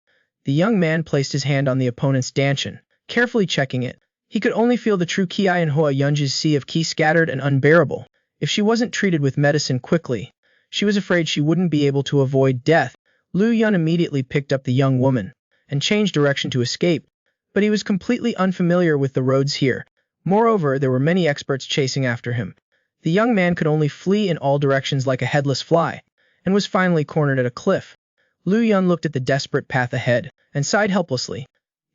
The young man placed his hand on the opponent's dantian, carefully checking it. He could only feel the true ki in Hua Yunji's sea of ki scattered and unbearable. If she wasn't treated with medicine quickly, she was afraid she wouldn't be able to avoid death. Liu Yun immediately picked up the young woman and changed direction to escape, but he was completely unfamiliar with the roads here. Moreover, there were many experts chasing after him. The young man could only flee in all directions like a headless fly, and was finally cornered at a cliff. Liu Yun looked at the desperate path ahead and sighed helplessly.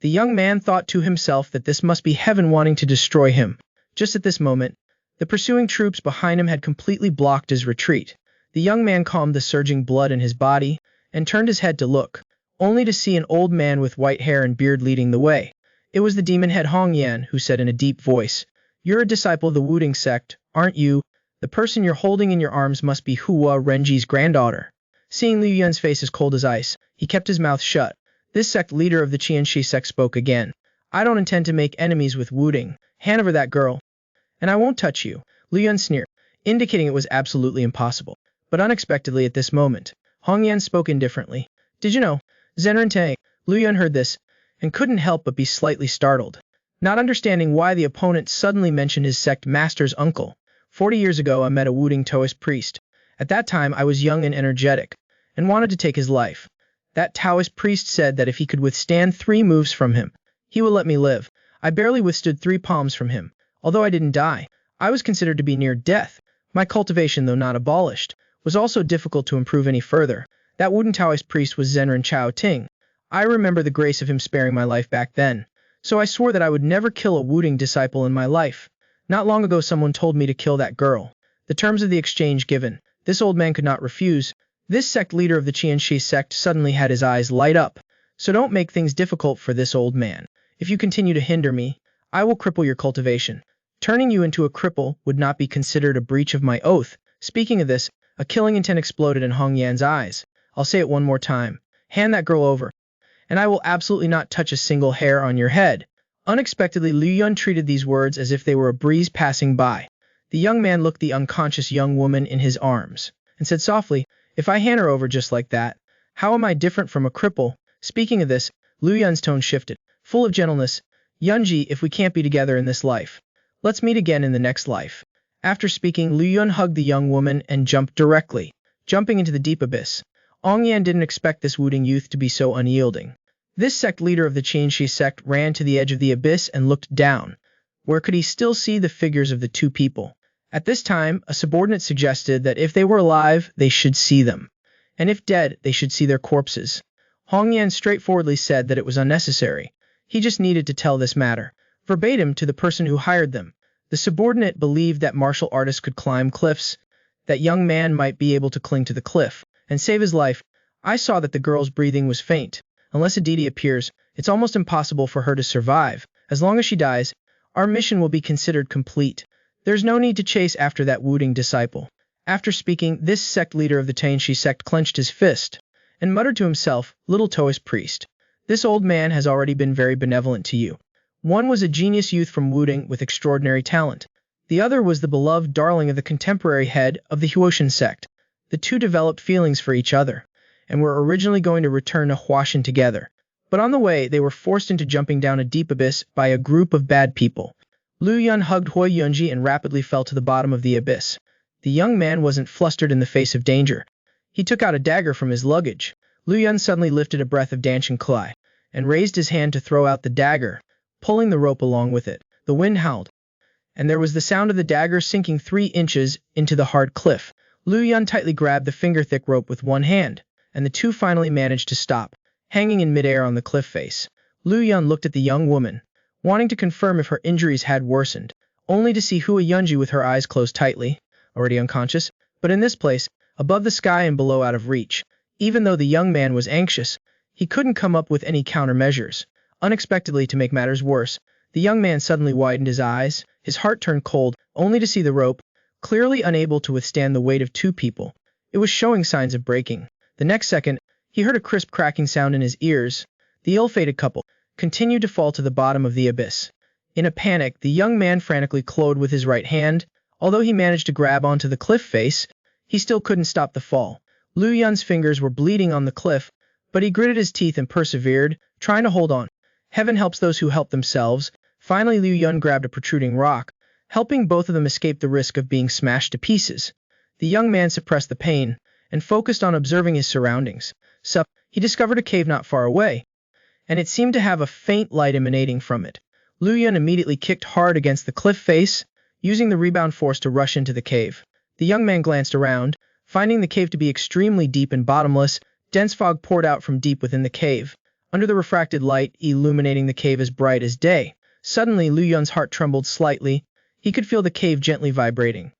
The young man thought to himself that this must be heaven wanting to destroy him. Just at this moment, the pursuing troops behind him had completely blocked his retreat. The young man calmed the surging blood in his body and turned his head to look, only to see an old man with white hair and beard leading the way. It was the demon head Hong Yan, who said in a deep voice, "You're a disciple of the Wudang sect, aren't you? The person you're holding in your arms must be Hua Renji's granddaughter." Seeing Liu Yun's face as cold as ice, he kept his mouth shut. This sect leader of the Qianxi sect spoke again. "I don't intend to make enemies with Wudang. Hand over that girl, and I won't touch you." Liu Yun sneered, indicating it was absolutely impossible. But unexpectedly at this moment, Hong Yan spoke indifferently. "Did you know, Zenrente?" Lu Yun heard this, and couldn't help but be slightly startled, not understanding why the opponent suddenly mentioned his sect master's uncle. 40 years ago I met a Wudang Taoist priest. At that time I was young and energetic, and wanted to take his life. That Taoist priest said that if he could withstand 3 moves from him, he would let me live. I barely withstood 3 palms from him. Although I didn't die, I was considered to be near death. My cultivation, though not abolished, was also difficult to improve any further. That Wudang Taoist priest was Zenran Chao Ting. I remember the grace of him sparing my life back then, so I swore that I would never kill a Wudang disciple in my life. Not long ago someone told me to kill that girl. The terms of the exchange given, this old man could not refuse. This sect leader of the Qianxi sect suddenly had his eyes light up. So don't make things difficult for this old man. If you continue to hinder me, I will cripple your cultivation. Turning you into a cripple would not be considered a breach of my oath. Speaking of this, a killing intent exploded in Hong Yan's eyes. I'll say it one more time. Hand that girl over, and I will absolutely not touch a single hair on your head. Unexpectedly, Lu Yun treated these words as if they were a breeze passing by. The young man looked the unconscious young woman in his arms, and said softly, if I hand her over just like that, how am I different from a cripple? Speaking of this, Lu Yun's tone shifted, full of gentleness. Yunji, if we can't be together in this life, let's meet again in the next life. After speaking, Lu Yun hugged the young woman and jumped directly, jumping into the deep abyss. Hong Yan didn't expect this Wudang youth to be so unyielding. This sect leader of the Qianxi sect ran to the edge of the abyss and looked down. Where could he still see the figures of the 2 people? At this time, a subordinate suggested that if they were alive, they should see them, and if dead, they should see their corpses. Hong Yan straightforwardly said that it was unnecessary. He just needed to tell this matter, verbatim, to the person who hired them. The subordinate believed that martial artists could climb cliffs. That young man might be able to cling to the cliff and save his life. I saw that the girl's breathing was faint. Unless a deity appears, it's almost impossible for her to survive. As long as she dies, our mission will be considered complete. There's no need to chase after that Wudang disciple. After speaking, this sect leader of the Qianxi sect clenched his fist and muttered to himself, little Taoist priest, this old man has already been very benevolent to you. One was a genius youth from Wudang with extraordinary talent. The other was the beloved darling of the contemporary head of the Huoshan sect. The 2 developed feelings for each other, and were originally going to return to Huoshan together. But on the way, they were forced into jumping down a deep abyss by a group of bad people. Lu Yun hugged Hui Yunji and rapidly fell to the bottom of the abyss. The young man wasn't flustered in the face of danger. He took out a dagger from his luggage. Lu Yun suddenly lifted a breath of dancing klai, and raised his hand to throw out the dagger, pulling the rope along with it. The wind howled, and there was the sound of the dagger sinking 3 inches into the hard cliff. Lu Yun tightly grabbed the finger-thick rope with one hand, and the 2 finally managed to stop, hanging in midair on the cliff face. Lu Yun looked at the young woman, wanting to confirm if her injuries had worsened, only to see Hua Yunji with her eyes closed tightly, already unconscious, but in this place, above the sky and below out of reach. Even though the young man was anxious, he couldn't come up with any countermeasures. Unexpectedly, to make matters worse, the young man suddenly widened his eyes, his heart turned cold, only to see the rope, clearly unable to withstand the weight of 2 people. It was showing signs of breaking. The next second, he heard a crisp cracking sound in his ears. The ill-fated couple continued to fall to the bottom of the abyss. In a panic, the young man frantically clawed with his right hand. Although he managed to grab onto the cliff face, he still couldn't stop the fall. Lu Yun's fingers were bleeding on the cliff, but he gritted his teeth and persevered, trying to hold on. Heaven helps those who help themselves. Finally, Lu Yun grabbed a protruding rock, helping both of them escape the risk of being smashed to pieces. The young man suppressed the pain and focused on observing his surroundings. So, he discovered a cave not far away, and it seemed to have a faint light emanating from it. Lu Yun immediately kicked hard against the cliff face, using the rebound force to rush into the cave. The young man glanced around, finding the cave to be extremely deep and bottomless. Dense fog poured out from deep within the cave, under the refracted light illuminating the cave as bright as day. Suddenly, Lu Yun's heart trembled slightly. He could feel the cave gently vibrating.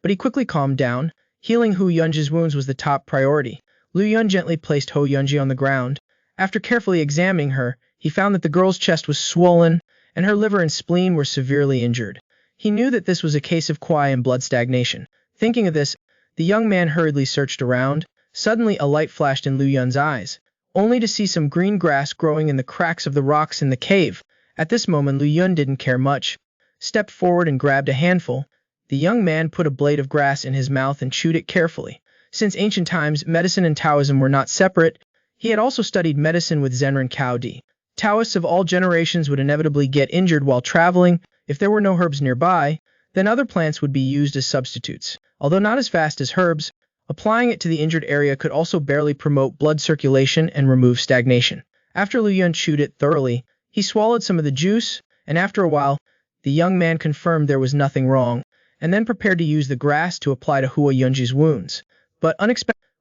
But he quickly calmed down. Healing Hu Yunji's wounds was the top priority. Lu Yun gently placed Hu Yunji on the ground. After carefully examining her, he found that the girl's chest was swollen, and her liver and spleen were severely injured. He knew that this was a case of qi and blood stagnation. Thinking of this, the young man hurriedly searched around. Suddenly, a light flashed in Lu Yun's eyes, only to see some green grass growing in the cracks of the rocks in the cave. At this moment, Lu Yun didn't care much. Stepped forward and grabbed a handful. The young man put a blade of grass in his mouth and chewed it carefully. Since ancient times, medicine and Taoism were not separate, He had also studied medicine with Zenran Cao Di. Taoists of all generations would inevitably get injured while traveling. If there were no herbs nearby, then other plants would be used as substitutes. Although not as fast as herbs, applying it to the injured area could also barely promote blood circulation and remove stagnation. After Lu Yun chewed it thoroughly, he swallowed some of the juice, and after a while, the young man confirmed there was nothing wrong, and then prepared to use the grass to apply to Hua Yunji's wounds. But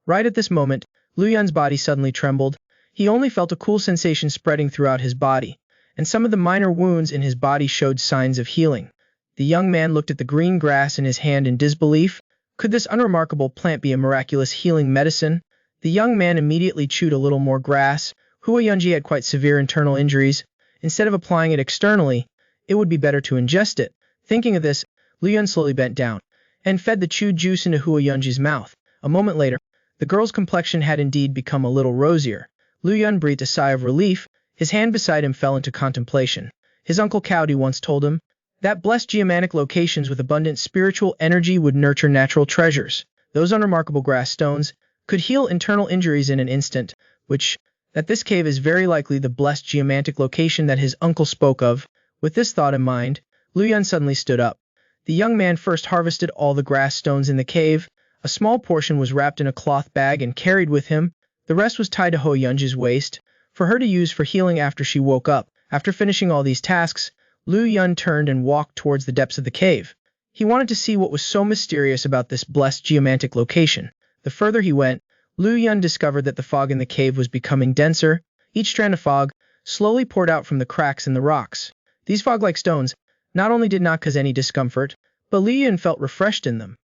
right at this moment, Lu Yun's body suddenly trembled. He only felt a cool sensation spreading throughout his body, and some of the minor wounds in his body showed signs of healing. The young man looked at the green grass in his hand in disbelief. Could this unremarkable plant be a miraculous healing medicine? The young man immediately chewed a little more grass. Hua Yunji had quite severe internal injuries. Instead of applying it externally, it would be better to ingest it. Thinking of this, Lu Yun slowly bent down and fed the chewed juice into Hua Yunji's mouth. A moment later, the girl's complexion had indeed become a little rosier. Lu Yun breathed a sigh of relief. His hand beside him fell into contemplation. His uncle Cao Di once told him that blessed geomantic locations with abundant spiritual energy would nurture natural treasures. Those unremarkable grass stones could heal internal injuries in an instant, that this cave is very likely the blessed geomantic location that his uncle spoke of. With this thought in mind, Lu Yun suddenly stood up. The young man first harvested all the grass stones in the cave. A small portion was wrapped in a cloth bag and carried with him. The rest was tied to Hua Yunji's waist, for her to use for healing after she woke up. After finishing all these tasks, Lu Yun turned and walked towards the depths of the cave. He wanted to see what was so mysterious about this blessed geomantic location. The further he went, Lu Yun discovered that the fog in the cave was becoming denser. Each strand of fog slowly poured out from the cracks in the rocks. These fog-like stones not only did not cause any discomfort, but Lu Yun felt refreshed in them.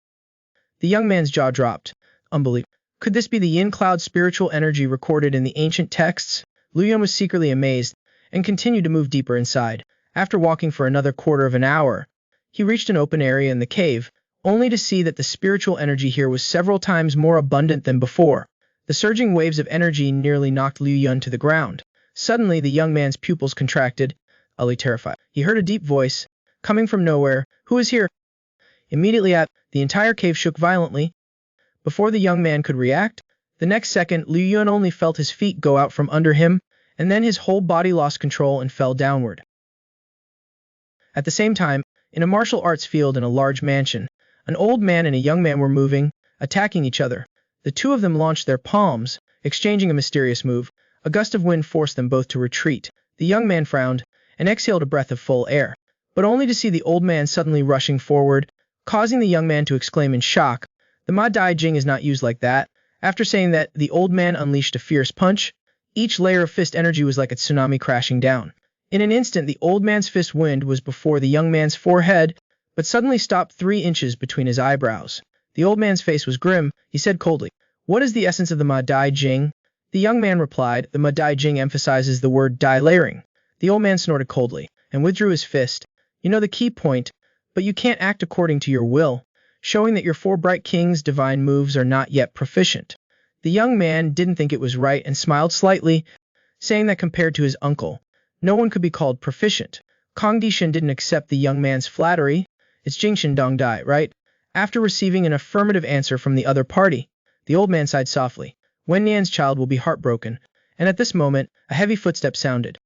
The young man's jaw dropped. Unbelievable. Could this be the yin cloud spiritual energy recorded in the ancient texts? Lu Yun was secretly amazed and continued to move deeper inside. After walking for another quarter of an hour, he reached an open area in the cave, only to see that the spiritual energy here was several times more abundant than before. The surging waves of energy nearly knocked Lu Yun to the ground. Suddenly, the young man's pupils contracted, utterly terrified. He heard a deep voice, coming from nowhere. "Who is here?" Immediately the entire cave shook violently. Before the young man could react, the next second Lu Yun only felt his feet go out from under him, and then his whole body lost control and fell downward. At the same time, in a martial arts field in a large mansion, an old man and a young man were moving, attacking each other. The two of them launched their palms, exchanging a mysterious move. A gust of wind forced them both to retreat. The young man frowned and exhaled a breath of full air, but only to see the old man suddenly rushing forward, causing the young man to exclaim in shock, "The Ma Dai Jing is not used like that." After saying that, the old man unleashed a fierce punch. Each layer of fist energy was like a tsunami crashing down. In an instant, the old man's fist wind was before the young man's forehead, but suddenly stopped 3 inches between his eyebrows. The old man's face was grim. He said coldly, "What is the essence of the Ma Dai Jing?" The young man replied, "The Ma Dai Jing emphasizes the word Dai layering." The old man snorted coldly and withdrew his fist. "You know the key point, but you can't act according to your will, showing that your 4 bright king's divine moves are not yet proficient." The young man didn't think it was right and smiled slightly, saying that compared to his uncle, no one could be called proficient. Kong Dishan didn't accept the young man's flattery. "It's Jingshan Dong Dai, right?" After receiving an affirmative answer from the other party, the old man sighed softly. Wen Nian's child will be heartbroken. And at this moment, a heavy footstep sounded.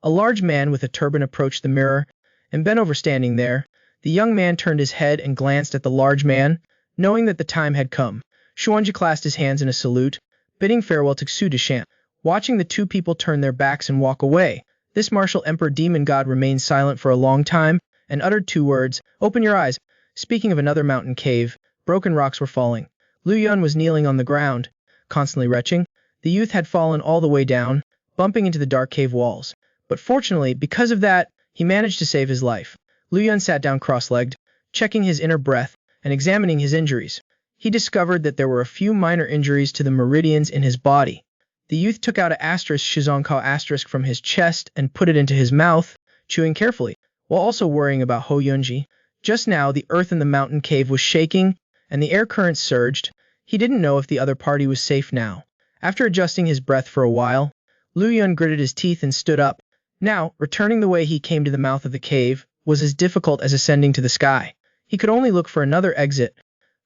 A large man with a turban approached the mirror and bent over standing there. The young man turned his head and glanced at the large man, knowing that the time had come. Xuanji clasped his hands in a salute, bidding farewell to Xu Dishan. Watching the two people turn their backs and walk away, this martial emperor demon god remained silent for a long time and uttered 2 words, "Open your eyes." Speaking of another mountain cave, broken rocks were falling. Lu Yun was kneeling on the ground, constantly retching. The youth had fallen all the way down, bumping into the dark cave walls. But fortunately, because of that, he managed to save his life. Lu Yun sat down cross-legged, checking his inner breath and examining his injuries. He discovered that there were a few minor injuries to the meridians in his body. The youth took out an asterisk Shizongkao asterisk from his chest and put it into his mouth, chewing carefully, while also worrying about Ho Yunji. Just now, the earth in the mountain cave was shaking, and the air currents surged. He didn't know if the other party was safe now. After adjusting his breath for a while, Lu Yun gritted his teeth and stood up. Now, returning the way he came to the mouth of the cave was as difficult as ascending to the sky. He could only look for another exit,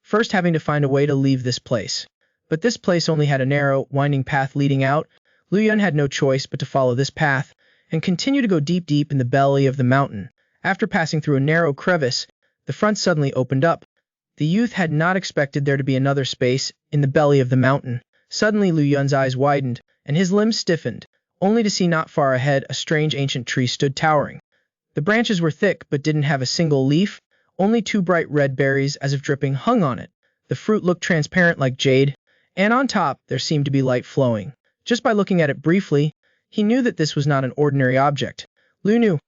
first having to find a way to leave this place. But this place only had a narrow, winding path leading out. Liu Yun had no choice but to follow this path and continue to go deep in the belly of the mountain. After passing through a narrow crevice, the front suddenly opened up. The youth had not expected there to be another space in the belly of the mountain. Suddenly Liu Yun's eyes widened, and his limbs stiffened, only to see not far ahead a strange ancient tree stood towering. The branches were thick but didn't have a single leaf, only two bright red berries as if dripping hung on it. The fruit looked transparent like jade, and on top there seemed to be light flowing. Just by looking at it briefly, he knew that this was not an ordinary object. Liu knew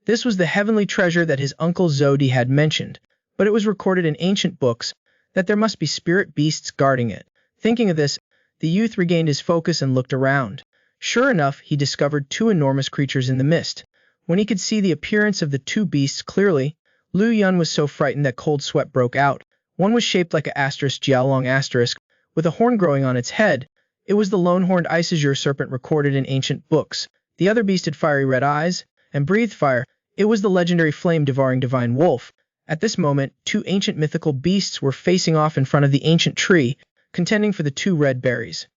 this was the heavenly treasure that his uncle Zodi had mentioned, but it was recorded in ancient books that there must be spirit beasts guarding it. Thinking of this, the youth regained his focus and looked around. Sure enough, he discovered two enormous creatures in the mist. When he could see the appearance of the two beasts clearly, Liu Yun was so frightened that cold sweat broke out. One was shaped like a jiaolong asterisk, with a horn growing on its head. It was the lone-horned exiled serpent recorded in ancient books. The other beast had fiery red eyes and breathed fire. It was the legendary flame-devouring divine wolf. At this moment, two ancient mythical beasts were facing off in front of the ancient tree, contending for the two red berries.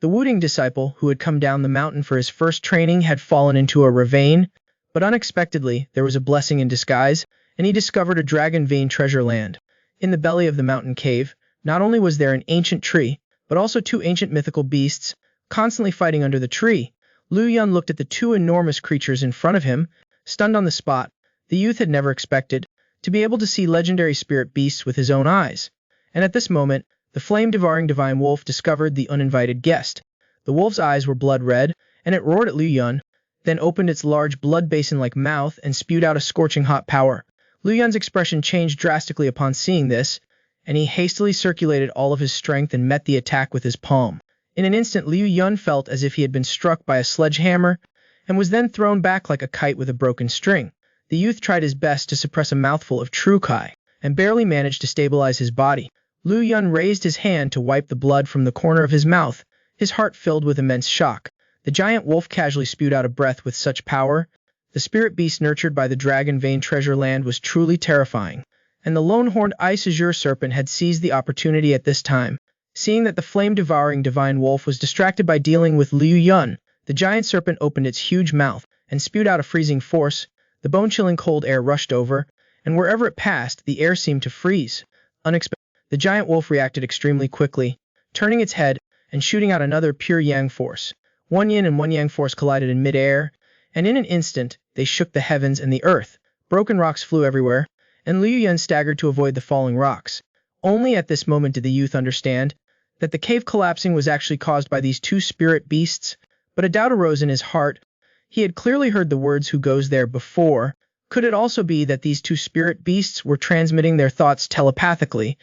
The Wudang disciple, who had come down the mountain for his first training, had fallen into a ravine, but unexpectedly there was a blessing in disguise, and he discovered a dragon vein treasure land. In the belly of the mountain cave, not only was there an ancient tree, but also two ancient mythical beasts, constantly fighting under the tree. Liu Yun looked at the two enormous creatures in front of him, stunned on the spot. The youth had never expected to be able to see legendary spirit beasts with his own eyes. And at this moment, the flame-devouring divine wolf discovered the uninvited guest. The wolf's eyes were blood red, and it roared at Liu Yun, then opened its large blood basin-like mouth and spewed out a scorching hot power. Liu Yun's expression changed drastically upon seeing this, and he hastily circulated all of his strength and met the attack with his palm. In an instant, Liu Yun felt as if he had been struck by a sledgehammer, and was then thrown back like a kite with a broken string. The youth tried his best to suppress a mouthful of true kai, and barely managed to stabilize his body. Liu Yun raised his hand to wipe the blood from the corner of his mouth, his heart filled with immense shock. The giant wolf casually spewed out a breath with such power. The spirit beast nurtured by the dragon vein treasure land was truly terrifying, and the lone-horned exiled serpent had seized the opportunity at this time. Seeing that the flame-devouring divine wolf was distracted by dealing with Liu Yun, the giant serpent opened its huge mouth and spewed out a freezing force. The bone-chilling cold air rushed over, and wherever it passed, the air seemed to freeze. Unexpectedly, the giant wolf reacted extremely quickly, turning its head and shooting out another pure yang force. One yin and one yang force collided in mid-air, and in an instant, they shook the heavens and the earth. Broken rocks flew everywhere, and Liu Yun staggered to avoid the falling rocks. Only at this moment did the youth understand that the cave collapsing was actually caused by these two spirit beasts, but a doubt arose in his heart. He had clearly heard the words "who goes there" before. Could it also be that these two spirit beasts were transmitting their thoughts telepathically?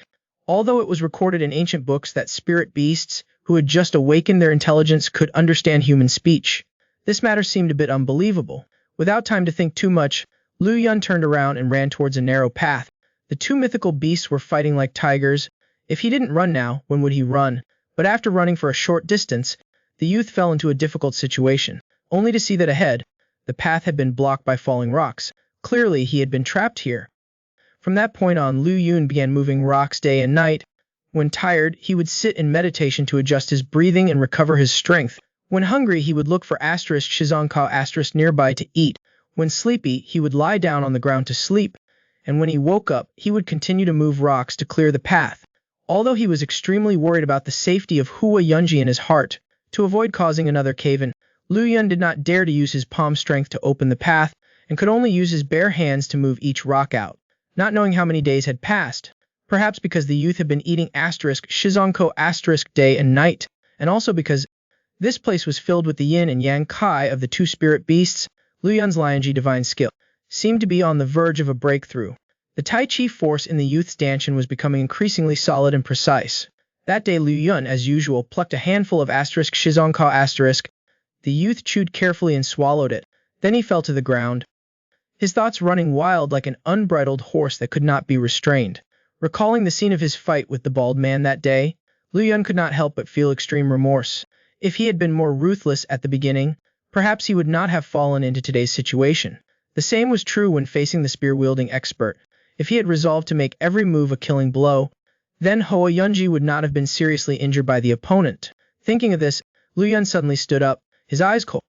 Although it was recorded in ancient books that spirit beasts, who had just awakened their intelligence, could understand human speech, this matter seemed a bit unbelievable. Without time to think too much, Liu Yun turned around and ran towards a narrow path. The two mythical beasts were fighting like tigers. If he didn't run now, when would he run? But after running for a short distance, the youth fell into a difficult situation, only to see that ahead, the path had been blocked by falling rocks. Clearly, he had been trapped here. From that point on, Liu Yun began moving rocks day and night. When tired, he would sit in meditation to adjust his breathing and recover his strength. When hungry, he would look for *shizonka* nearby to eat. When sleepy, he would lie down on the ground to sleep. And when he woke up, he would continue to move rocks to clear the path. Although he was extremely worried about the safety of Hua Yunji in his heart, to avoid causing another cave-in, Liu Yun did not dare to use his palm strength to open the path, and could only use his bare hands to move each rock out. Not knowing how many days had passed, perhaps because the youth had been eating *shizonko* day and night, and also because this place was filled with the yin and yang kai of the two spirit beasts, Liu Yun's Lianji divine skill seemed to be on the verge of a breakthrough. The Tai Chi force in the youth's dantian was becoming increasingly solid and precise. That day Liu Yun, as usual, plucked a handful of *shizonko*. The youth chewed carefully and swallowed it. Then he fell to the ground, his thoughts running wild like an unbridled horse that could not be restrained. Recalling the scene of his fight with the bald man that day, Liu Yun could not help but feel extreme remorse. If he had been more ruthless at the beginning, perhaps he would not have fallen into today's situation. The same was true when facing the spear-wielding expert. If he had resolved to make every move a killing blow, then Hua Yunji would not have been seriously injured by the opponent. Thinking of this, Lu Yun suddenly stood up, his eyes cold.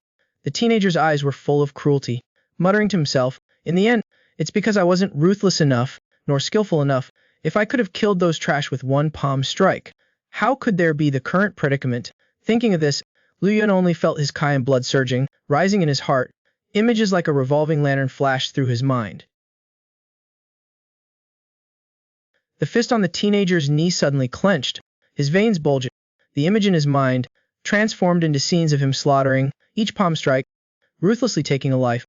The teenager's eyes were full of cruelty, muttering to himself, "In the end, it's because I wasn't ruthless enough, nor skillful enough. If I could have killed those trash with one palm strike, how could there be the current predicament?" Thinking of this, Lu Yun only felt his Cayenne blood surging, rising in his heart. Images like a revolving lantern flashed through his mind. The fist on the teenager's knee suddenly clenched, his veins bulging. The image in his mind transformed into scenes of him slaughtering, each palm strike, ruthlessly taking a life.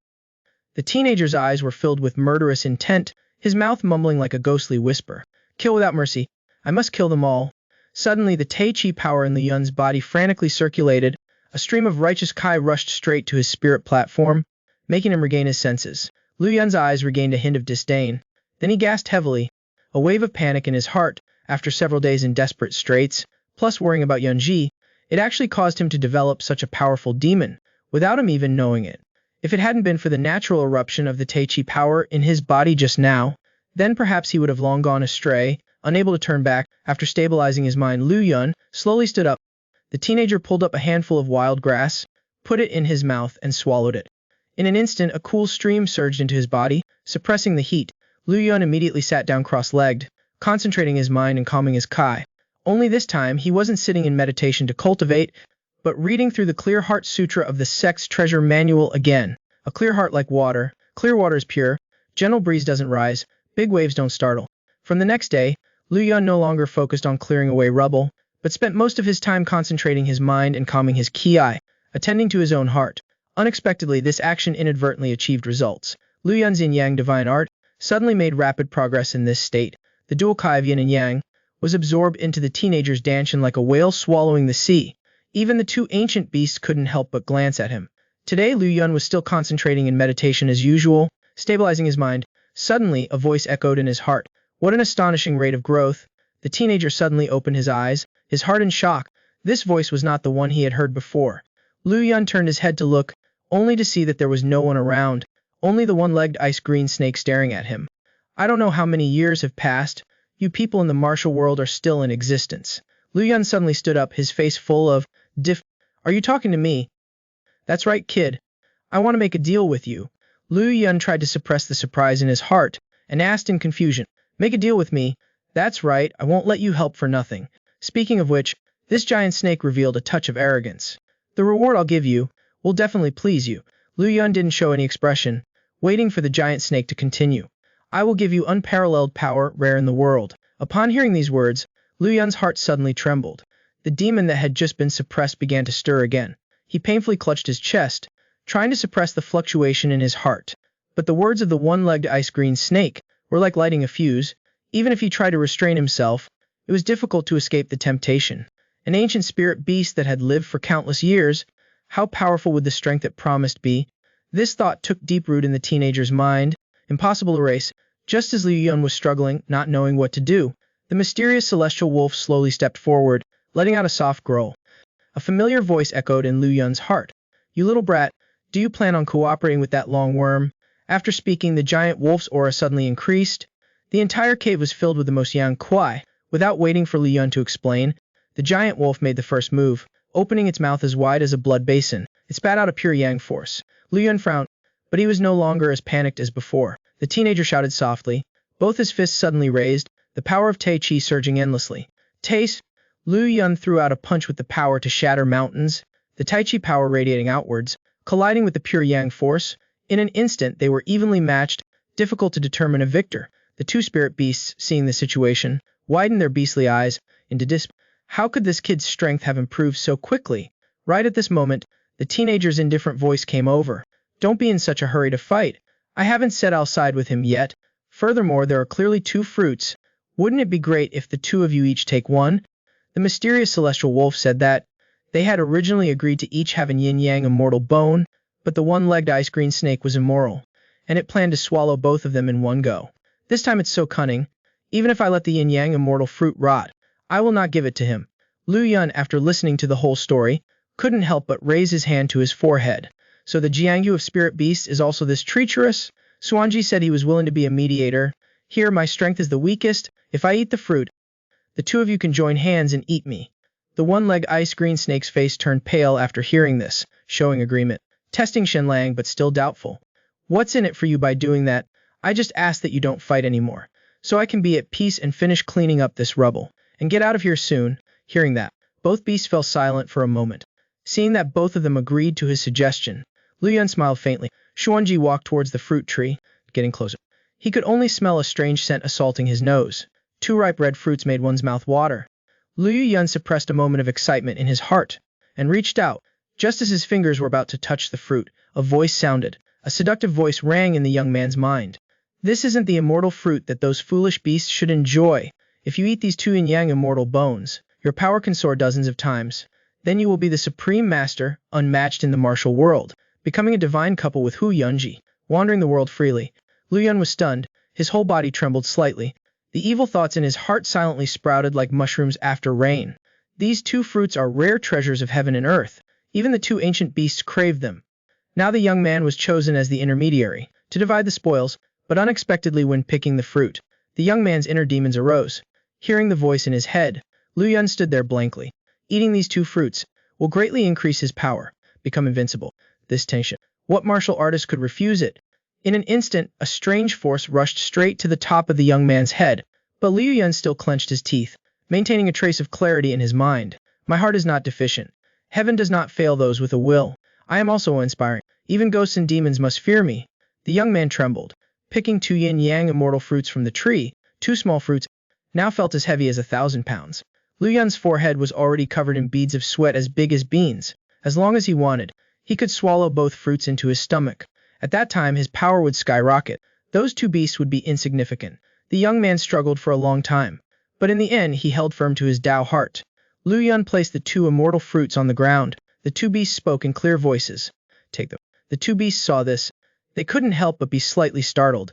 The teenager's eyes were filled with murderous intent, his mouth mumbling like a ghostly whisper, "Kill without mercy. I must kill them all." Suddenly, the Tai Chi power in Lu Yun's body frantically circulated. A stream of righteous Kai rushed straight to his spirit platform, making him regain his senses. Lu Yun's eyes regained a hint of disdain. Then he gasped heavily, a wave of panic in his heart. After several days in desperate straits, plus worrying about Yunji, it actually caused him to develop such a powerful demon, without him even knowing it. If it hadn't been for the natural eruption of the Tai Chi power in his body just now, then perhaps he would have long gone astray, unable to turn back. After stabilizing his mind, Lu Yun slowly stood up. The teenager pulled up a handful of wild grass, put it in his mouth, and swallowed it. In an instant, a cool stream surged into his body, suppressing the heat. Lu Yun immediately sat down cross-legged, concentrating his mind and calming his Kai. Only this time, he wasn't sitting in meditation to cultivate, but reading through the Clear Heart Sutra of the sect's treasure manual again. A clear heart like water. Clear water is pure. Gentle breeze doesn't rise. Big waves don't startle. From the next day, Lu Yun no longer focused on clearing away rubble, but spent most of his time concentrating his mind and calming his Ki, attending to his own heart. Unexpectedly, this action inadvertently achieved results. Lu Yun's yin-yang divine art suddenly made rapid progress in this state. The dual Kai of yin and yang was absorbed into the teenager's Danshan like a whale swallowing the sea. Even the two ancient beasts couldn't help but glance at him. Today, Lu Yun was still concentrating in meditation as usual, stabilizing his mind. Suddenly, a voice echoed in his heart. What an astonishing rate of growth! The teenager suddenly opened his eyes, his heart in shock. This voice was not the one he had heard before. Lu Yun turned his head to look, only to see that there was no one around, only the one-legged ice-green snake staring at him. "I don't know how many years have passed. You people in the martial world are still in existence." Lu Yun suddenly stood up, his face full of "Are you talking to me?" "That's right, kid. I want to make a deal with you." Lu Yun tried to suppress the surprise in his heart, and asked in confusion, "Make a deal with me? That's right, I won't let you help for nothing." Speaking of which, this giant snake revealed a touch of arrogance. "The reward I'll give you will definitely please you." Lu Yun didn't show any expression, waiting for the giant snake to continue. "I will give you unparalleled power, rare in the world." Upon hearing these words, Lu Yun's heart suddenly trembled. The demon that had just been suppressed began to stir again. He painfully clutched his chest, trying to suppress the fluctuation in his heart. But the words of the one-legged ice-green snake were like lighting a fuse. Even if he tried to restrain himself, it was difficult to escape the temptation. An ancient spirit beast that had lived for countless years, how powerful would the strength it promised be? This thought took deep root in the teenager's mind, impossible to erase. Just as Lu Yun was struggling, not knowing what to do, the mysterious celestial wolf slowly stepped forward, letting out a soft growl. A familiar voice echoed in Lu Yun's heart. "You little brat, do you plan on cooperating with that long worm?" After speaking, the giant wolf's aura suddenly increased. The entire cave was filled with the most yang kuai. Without waiting for Lu Yun to explain, the giant wolf made the first move, opening its mouth as wide as a blood basin. It spat out a pure yang force. Lu Yun frowned, but he was no longer as panicked as before. The teenager shouted softly, both his fists suddenly raised, the power of Tai Chi surging endlessly. "Taste!" Lu Yun threw out a punch with the power to shatter mountains, the Tai Chi power radiating outwards, colliding with the pure yang force. In an instant, they were evenly matched, difficult to determine a victor. The two spirit beasts, seeing the situation, widened their beastly eyes into dismay. How could this kid's strength have improved so quickly? Right at this moment, the teenager's indifferent voice came over. "Don't be in such a hurry to fight. I haven't said I'll side with him yet. Furthermore, there are clearly two fruits. Wouldn't it be great if the two of you each take one?" The mysterious celestial wolf said that they had originally agreed to each have an yin-yang immortal bone, but the one-legged ice-green snake was immoral, and it planned to swallow both of them in one go. "This time it's so cunning. Even if I let the yin-yang immortal fruit rot, I will not give it to him." Lu Yun, after listening to the whole story, couldn't help but raise his hand to his forehead. "So the Jiangyu of spirit beasts is also this treacherous?" Suanji said he was willing to be a mediator. "Here, my strength is the weakest. If I eat the fruit, the two of you can join hands and eat me." The one-legged ice green snake's face turned pale after hearing this, showing agreement. Testing Shenlang but still doubtful. What's in it for you by doing that? I just ask that you don't fight anymore, so I can be at peace and finish cleaning up this rubble, and get out of here soon. Hearing that, both beasts fell silent for a moment. Seeing that both of them agreed to his suggestion, Lu Yun smiled faintly. Xuanji walked towards the fruit tree, getting closer. He could only smell a strange scent assaulting his nose. 2 ripe red fruits made one's mouth water. Lu Yun suppressed a moment of excitement in his heart, and reached out. Just as his fingers were about to touch the fruit, a voice sounded. A seductive voice rang in the young man's mind. This isn't the immortal fruit that those foolish beasts should enjoy. If you eat these 2 yin-yang immortal bones, your power can soar dozens of times. Then you will be the supreme master, unmatched in the martial world, becoming a divine couple with Hu Yunji, wandering the world freely. Lu Yun was stunned. His whole body trembled slightly. The evil thoughts in his heart silently sprouted like mushrooms after rain. These 2 fruits are rare treasures of heaven and earth. Even the 2 ancient beasts craved them. Now the young man was chosen as the intermediary, to divide the spoils, but unexpectedly when picking the fruit, the young man's inner demons arose. Hearing the voice in his head, Lu Yun stood there blankly. Eating these 2 fruits will greatly increase his power, become invincible. This tension. What martial artist could refuse it? In an instant, a strange force rushed straight to the top of the young man's head, but Liu Yun still clenched his teeth, maintaining a trace of clarity in his mind. My heart is not deficient. Heaven does not fail those with a will. I am also inspiring. Even ghosts and demons must fear me. The young man trembled, picking 2 yin-yang immortal fruits from the tree. 2 small fruits, now felt as heavy as 1,000 pounds. Lu Yun's forehead was already covered in beads of sweat as big as beans. As long as he wanted, he could swallow both fruits into his stomach. At that time his power would skyrocket. Those 2 beasts would be insignificant. The young man struggled for a long time, but in the end he held firm to his Tao heart. Lu Yun placed the 2 immortal fruits on the ground. The 2 beasts spoke in clear voices. Take them. The 2 beasts saw this. They couldn't help but be slightly startled.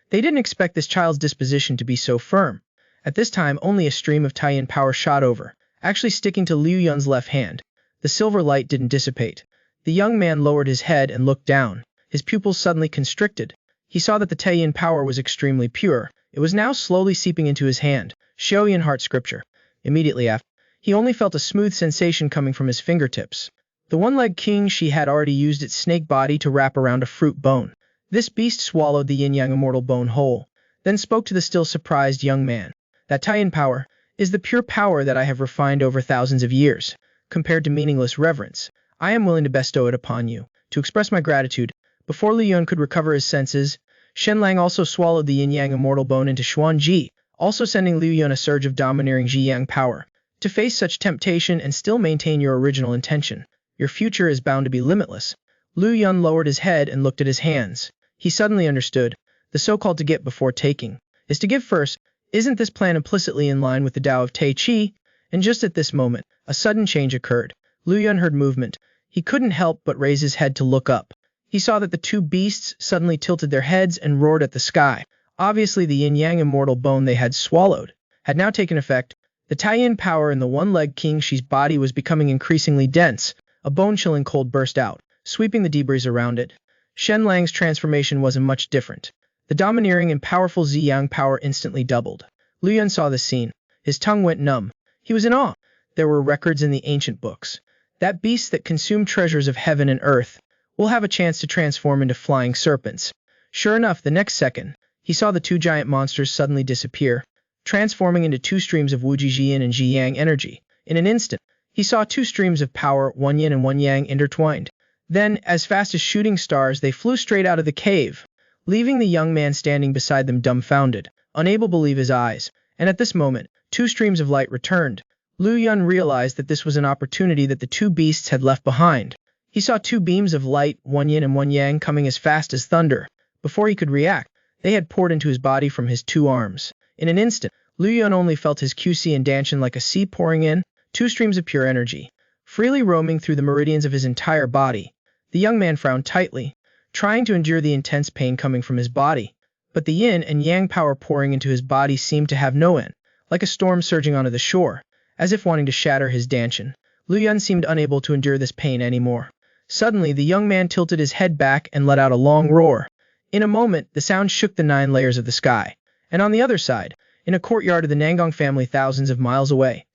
They didn't expect this child's disposition to be so firm. At this time only a stream of Taiyan power shot over, actually sticking to Liu Yun's left hand. The silver light didn't dissipate. The young man lowered his head and looked down. His pupils suddenly constricted. He saw that the Taiyan power was extremely pure. It was now slowly seeping into his hand. Xiaoyan heart scripture. Immediately after, he only felt a smooth sensation coming from his fingertips. The one-legged king she had already used its snake body to wrap around a fruit bone. This beast swallowed the yin-yang immortal bone whole, then spoke to the still surprised young man. That Taiyan power is the pure power that I have refined over thousands of years. Compared to meaningless reverence, I am willing to bestow it upon you, to express my gratitude. Before Li Yun could recover his senses, Shenlang also swallowed the yin-yang immortal bone into Xuanji, also sending Liu Yun a surge of domineering Ji-yang power. To face such temptation and still maintain your original intention, your future is bound to be limitless. Liu Yun lowered his head and looked at his hands. He suddenly understood. The so-called to get before taking is to give first. Isn't this plan implicitly in line with the Tao of Tai Chi? And just at this moment, a sudden change occurred. Liu Yun heard movement. He couldn't help but raise his head to look up. He saw that the 2 beasts suddenly tilted their heads and roared at the sky. Obviously the yin-yang immortal bone they had swallowed had now taken effect. The Taiyan power in the one-legged King Shi's body was becoming increasingly dense. A bone-chilling cold burst out, sweeping the debris around it. Shenlang's transformation wasn't much different. The domineering and powerful Ziyang power instantly doubled. Liu Yun saw the scene. His tongue went numb. He was in awe. There were records in the ancient books. That beasts that consume treasures of heaven and earth will have a chance to transform into flying serpents. Sure enough, the next second, he saw the 2 giant monsters suddenly disappear, transforming into 2 streams of Wuji Yin and Ji Yang energy. In an instant, he saw 2 streams of power, 1 yin and 1 yang, intertwined. Then, as fast as shooting stars, they flew straight out of the cave, leaving the young man standing beside them dumbfounded, unable to believe his eyes. And at this moment, 2 streams of light returned. Liu Yun realized that this was an opportunity that the 2 beasts had left behind. He saw 2 beams of light, 1 yin and 1 yang, coming as fast as thunder. Before he could react, they had poured into his body from his 2 arms. In an instant, Liu Yun only felt his QC and Danshan like a sea pouring in, 2 streams of pure energy, freely roaming through the meridians of his entire body. The young man frowned tightly, trying to endure the intense pain coming from his body. But the yin and yang power pouring into his body seemed to have no end, like a storm surging onto the shore, as if wanting to shatter his Danshan. Liu Yun seemed unable to endure this pain anymore. Suddenly, the young man tilted his head back and let out a long roar. In a moment, the sound shook the 9 layers of the sky. And on the other side, in a courtyard of the Nangong family thousands of miles away,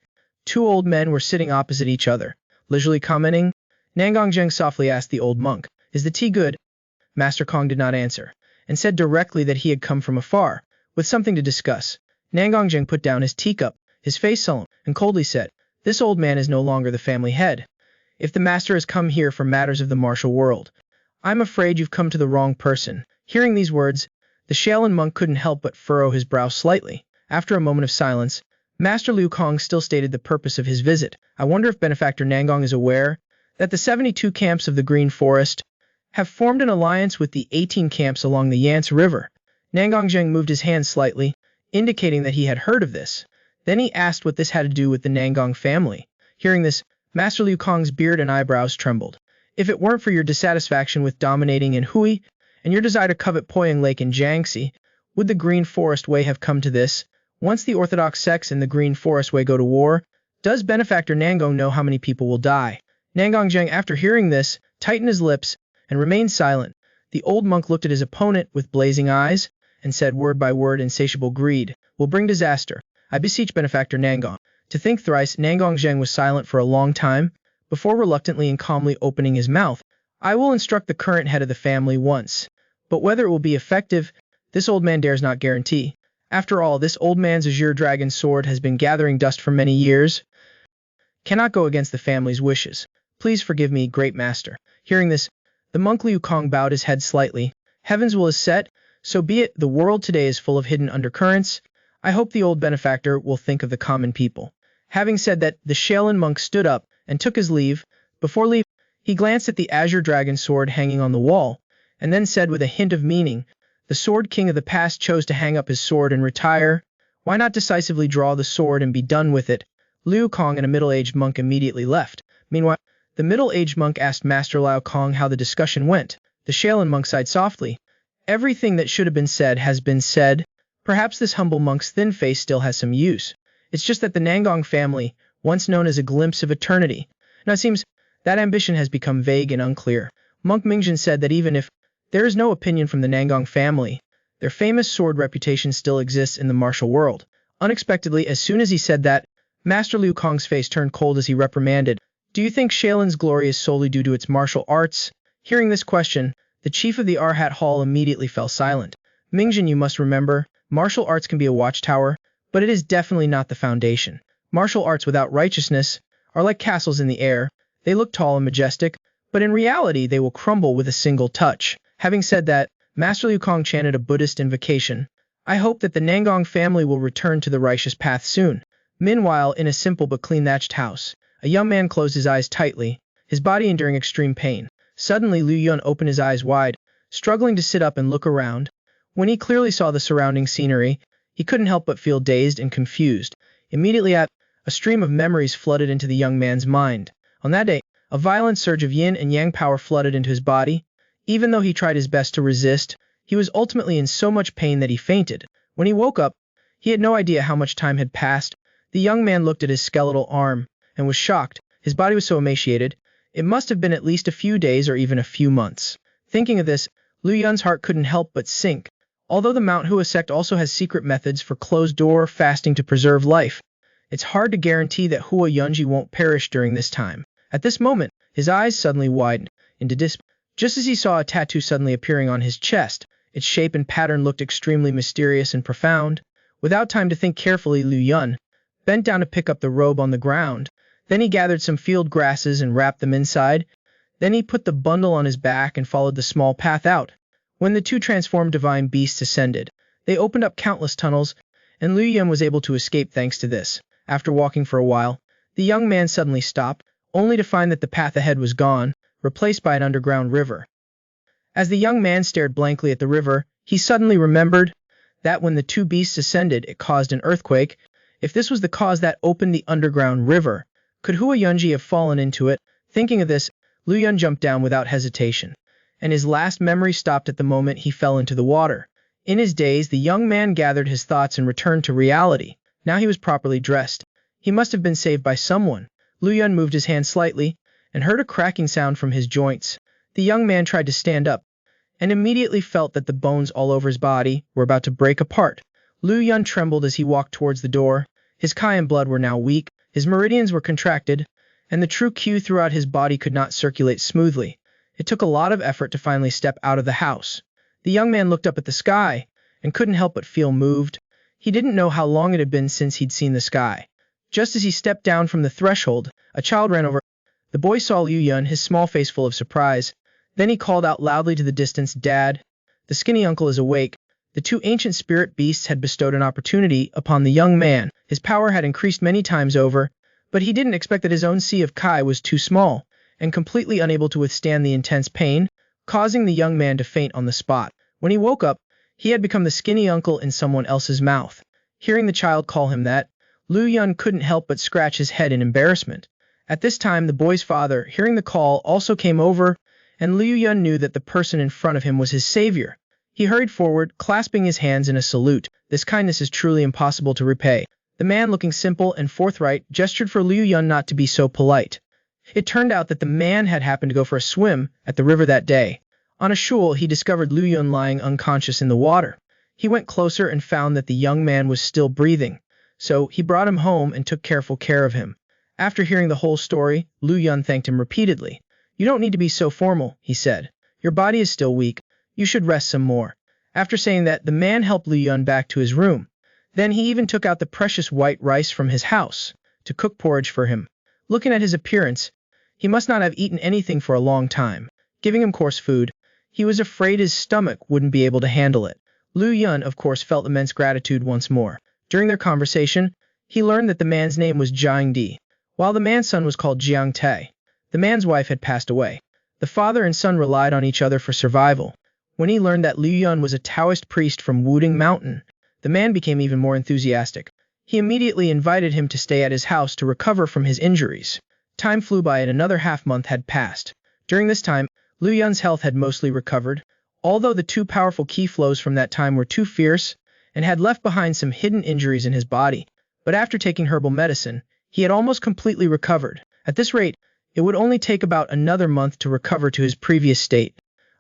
Two old men were sitting opposite each other, leisurely commenting. Nangongjeng softly asked the old monk, "Is the tea good?" Master Kong did not answer, and said directly that he had come from afar, with something to discuss. Nangongjeng put down his teacup, his face sullen, and coldly said, "This old man is no longer the family head. If the master has come here for matters of the martial world, I'm afraid you've come to the wrong person." Hearing these words, the Shaolin monk couldn't help but furrow his brow slightly. After a moment of silence, Master Liu Kong still stated the purpose of his visit. "I wonder if Benefactor Nangong is aware that the 72 camps of the Green Forest have formed an alliance with the 18 camps along the Yance River." Nangongjeng moved his hand slightly, indicating that he had heard of this. Then he asked what this had to do with the Nangong family. Hearing this, Master Liu Kong's beard and eyebrows trembled. "If it weren't for your dissatisfaction with dominating in Hui, and your desire to covet Poyang Lake in Jiangxi, would the Green Forest Way have come to this? Once the orthodox sects in the Green Forest Way go to war, does Benefactor Nangong know how many people will die?" Nangongjeng, after hearing this, tightened his lips and remained silent. The old monk looked at his opponent with blazing eyes and said word by word, "Insatiable greed will bring disaster. I beseech Benefactor Nangong to think thrice." Nangongjeng was silent for a long time, before reluctantly and calmly opening his mouth. "I will instruct the current head of the family once, but whether it will be effective, this old man dares not guarantee. After all, this old man's azure dragon sword has been gathering dust for many years. Cannot go against the family's wishes. Please forgive me, great master." Hearing this, the monk Liu Kong bowed his head slightly. "Heaven's will is set, so be it. The world today is full of hidden undercurrents. I hope the old benefactor will think of the common people." Having said that, the Shaolin monk stood up and took his leave. Before leaving, he glanced at the azure dragon sword hanging on the wall, and then said with a hint of meaning, "The sword king of the past chose to hang up his sword and retire. Why not decisively draw the sword and be done with it?" Liu Kong and a middle-aged monk immediately left. Meanwhile, the middle-aged monk asked Master Liu Kong how the discussion went. The Shaolin monk sighed softly. "Everything that should have been said has been said. Perhaps this humble monk's thin face still has some use. It's just that the Nangong family, once known as a glimpse of eternity, now it seems that ambition has become vague and unclear." Monk Mingjin said that even if there is no opinion from the Nangong family, their famous sword reputation still exists in the martial world. Unexpectedly, as soon as he said that, Master Liu Kong's face turned cold as he reprimanded, "Do you think Shaolin's glory is solely due to its martial arts?" Hearing this question, the chief of the Arhat Hall immediately fell silent. "Mingjin, you must remember, martial arts can be a watchtower, but it is definitely not the foundation. Martial arts without righteousness are like castles in the air. They look tall and majestic, but in reality they will crumble with a single touch." Having said that, Master Liu Kong chanted a Buddhist invocation. "I hope that the Nangong family will return to the righteous path soon." Meanwhile, in a simple but clean-thatched house, a young man closed his eyes tightly, his body enduring extreme pain. Suddenly, Liu Yun opened his eyes wide, struggling to sit up and look around. When he clearly saw the surrounding scenery, he couldn't help but feel dazed and confused. Immediately a stream of memories flooded into the young man's mind. On that day, a violent surge of yin and yang power flooded into his body. Even though he tried his best to resist, he was ultimately in so much pain that he fainted. When he woke up, he had no idea how much time had passed. The young man looked at his skeletal arm and was shocked. His body was so emaciated, it must have been at least a few days or even a few months. Thinking of this, Liu Yun's heart couldn't help but sink. Although the Mount Hua sect also has secret methods for closed-door fasting to preserve life, it's hard to guarantee that Hua Yunji won't perish during this time. At this moment, his eyes suddenly widened into disbelief, just as he saw a tattoo suddenly appearing on his chest. Its shape and pattern looked extremely mysterious and profound. Without time to think carefully, Liu Yun bent down to pick up the robe on the ground. Then he gathered some field grasses and wrapped them inside. Then he put the bundle on his back and followed the small path out. When the two transformed divine beasts ascended, they opened up countless tunnels, and Liu Yun was able to escape thanks to this. After walking for a while, the young man suddenly stopped, only to find that the path ahead was gone, replaced by an underground river. As the young man stared blankly at the river, he suddenly remembered that when the two beasts ascended, it caused an earthquake. If this was the cause that opened the underground river, could Hua Yunji have fallen into it? Thinking of this, Liu Yun jumped down without hesitation, and his last memory stopped at the moment he fell into the water. In his daze, the young man gathered his thoughts and returned to reality. Now he was properly dressed. He must have been saved by someone. Liu Yun moved his hand slightly and heard a cracking sound from his joints. The young man tried to stand up and immediately felt that the bones all over his body were about to break apart. Liu Yun trembled as he walked towards the door. His Kai and blood were now weak. His His meridians were contracted, and the true qi throughout his body could not circulate smoothly. It took a lot of effort to finally step out of the house. The young man looked up at the sky, and couldn't help but feel moved. He didn't know how long it had been since he'd seen the sky. Just as he stepped down from the threshold, a child ran over. The boy saw Liu Yun, his small face full of surprise. Then he called out loudly to the distance, "Dad, the skinny uncle is awake." The two ancient spirit beasts had bestowed an opportunity upon the young man. His power had increased many times over, but he didn't expect that his own sea of Kai was too small, and completely unable to withstand the intense pain, causing the young man to faint on the spot. When he woke up, he had become the skinny uncle in someone else's mouth. Hearing the child call him that, Liu Yun couldn't help but scratch his head in embarrassment. At this time, the boy's father, hearing the call, also came over, and Liu Yun knew that the person in front of him was his savior. He hurried forward, clasping his hands in a salute. This kindness is truly impossible to repay. The man, looking simple and forthright, gestured for Liu Yun not to be so polite. It turned out that the man had happened to go for a swim at the river that day. On a shoal, he discovered Liu Yun lying unconscious in the water. He went closer and found that the young man was still breathing, so he brought him home and took careful care of him. After hearing the whole story, Liu Yun thanked him repeatedly. "You don't need to be so formal," he said. "Your body is still weak. You should rest some more." After saying that, the man helped Liu Yun back to his room. Then he even took out the precious white rice from his house to cook porridge for him. Looking at his appearance, he must not have eaten anything for a long time. Giving him coarse food, he was afraid his stomach wouldn't be able to handle it. Liu Yun, of course, felt immense gratitude once more. During their conversation, he learned that the man's name was Jiang Di, while the man's son was called Jiang Tai. The man's wife had passed away. The father and son relied on each other for survival. When he learned that Liu Yun was a Taoist priest from Wudang Mountain, the man became even more enthusiastic. He immediately invited him to stay at his house to recover from his injuries. Time flew by and another half-month had passed. During this time, Liu Yun's health had mostly recovered, although the two powerful qi flows from that time were too fierce and had left behind some hidden injuries in his body. But after taking herbal medicine, he had almost completely recovered. At this rate, it would only take about another month to recover to his previous state.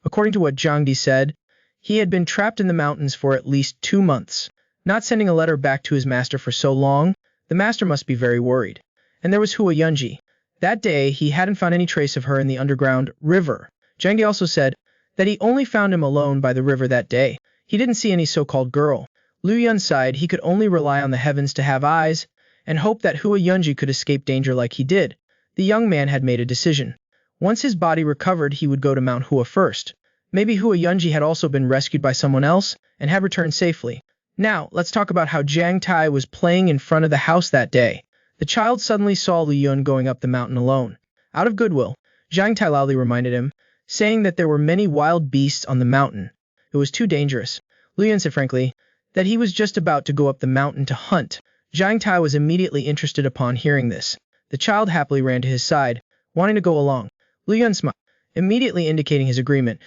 According to what Jiang Di said, he had been trapped in the mountains for at least 2 months. Not sending a letter back to his master for so long, the master must be very worried. And there was Hua Yunji. That day, he hadn't found any trace of her in the underground river. Jiang Di also said that he only found him alone by the river that day. He didn't see any so-called girl. Liu Yun sighed. He could only rely on the heavens to have eyes, and hope that Hua Yunji could escape danger like he did. The young man had made a decision. Once his body recovered, he would go to Mount Hua first. Maybe Hua Yunji had also been rescued by someone else and had returned safely. Now, let's talk about how Jiang Tai was playing in front of the house that day. The child suddenly saw Liu Yun going up the mountain alone. Out of goodwill, Jiang Tai loudly reminded him, saying that there were many wild beasts on the mountain. It was too dangerous. Liu Yun said frankly that he was just about to go up the mountain to hunt. Jiang Tai was immediately interested upon hearing this. The child happily ran to his side, wanting to go along. Liu Yun smiled, immediately indicating his agreement.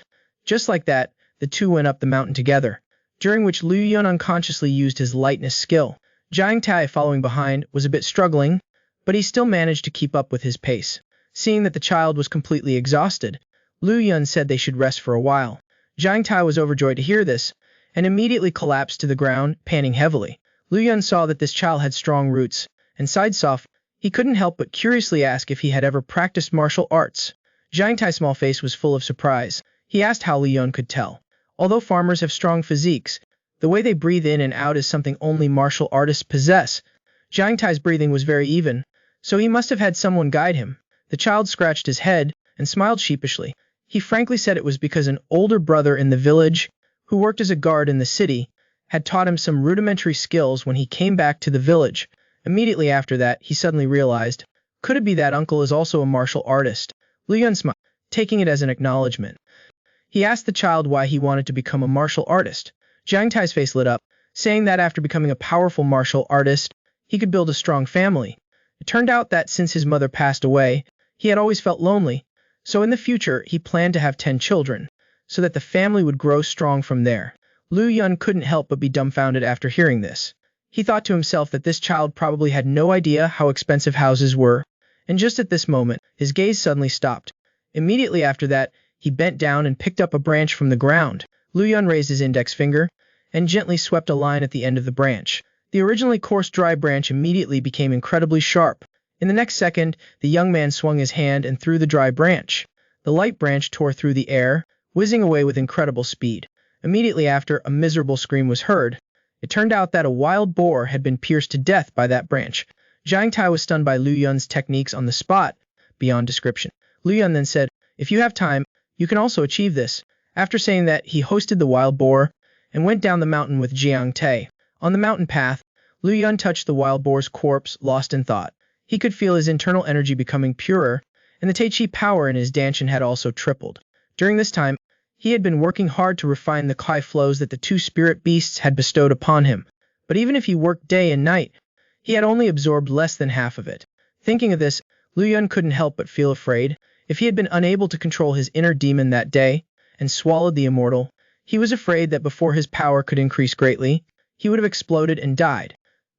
Just like that, the two went up the mountain together, during which Liu Yun unconsciously used his lightness skill. Jiang Tai, following behind, was a bit struggling, but he still managed to keep up with his pace. Seeing that the child was completely exhausted, Liu Yun said they should rest for a while. Jiang Tai was overjoyed to hear this, and immediately collapsed to the ground, panting heavily. Liu Yun saw that this child had strong roots, and sighed soft. He couldn't help but curiously ask if he had ever practiced martial arts. Jiang Tai's small face was full of surprise. He asked how Liu Yun could tell. Although farmers have strong physiques, the way they breathe in and out is something only martial artists possess. Jiang Tai's breathing was very even, so he must have had someone guide him. The child scratched his head and smiled sheepishly. He frankly said it was because an older brother in the village, who worked as a guard in the city, had taught him some rudimentary skills when he came back to the village. Immediately after that, he suddenly realized, could it be that uncle is also a martial artist? Liu Yun smiled, taking it as an acknowledgement. He asked the child why he wanted to become a martial artist. Jiang Tai's face lit up, saying that after becoming a powerful martial artist, he could build a strong family. It turned out that since his mother passed away, he had always felt lonely, so in the future he planned to have 10 children, so that the family would grow strong from there. Liu Yun couldn't help but be dumbfounded after hearing this. He thought to himself that this child probably had no idea how expensive houses were, and just at this moment, his gaze suddenly stopped. Immediately after that, he bent down and picked up a branch from the ground. Liu Yun raised his index finger and gently swept a line at the end of the branch. The originally coarse dry branch immediately became incredibly sharp. In the next second, the young man swung his hand and threw the dry branch. The light branch tore through the air, whizzing away with incredible speed. Immediately after, a miserable scream was heard. It turned out that a wild boar had been pierced to death by that branch. Jiang Tai was stunned by Liu Yun's techniques on the spot, beyond description. Liu Yun then said, "If you have time, you can also achieve this." After saying that, he hoisted the wild boar and went down the mountain with Jiang Tai. On the mountain path, Liu Yun touched the wild boar's corpse, lost in thought. He could feel his internal energy becoming purer, and the Tai Chi power in his Danshan had also tripled. During this time, he had been working hard to refine the Kai flows that the two spirit beasts had bestowed upon him. But even if he worked day and night, he had only absorbed less than half of it. Thinking of this, Liu Yun couldn't help but feel afraid. If he had been unable to control his inner demon that day, and swallowed the immortal, he was afraid that before his power could increase greatly, he would have exploded and died.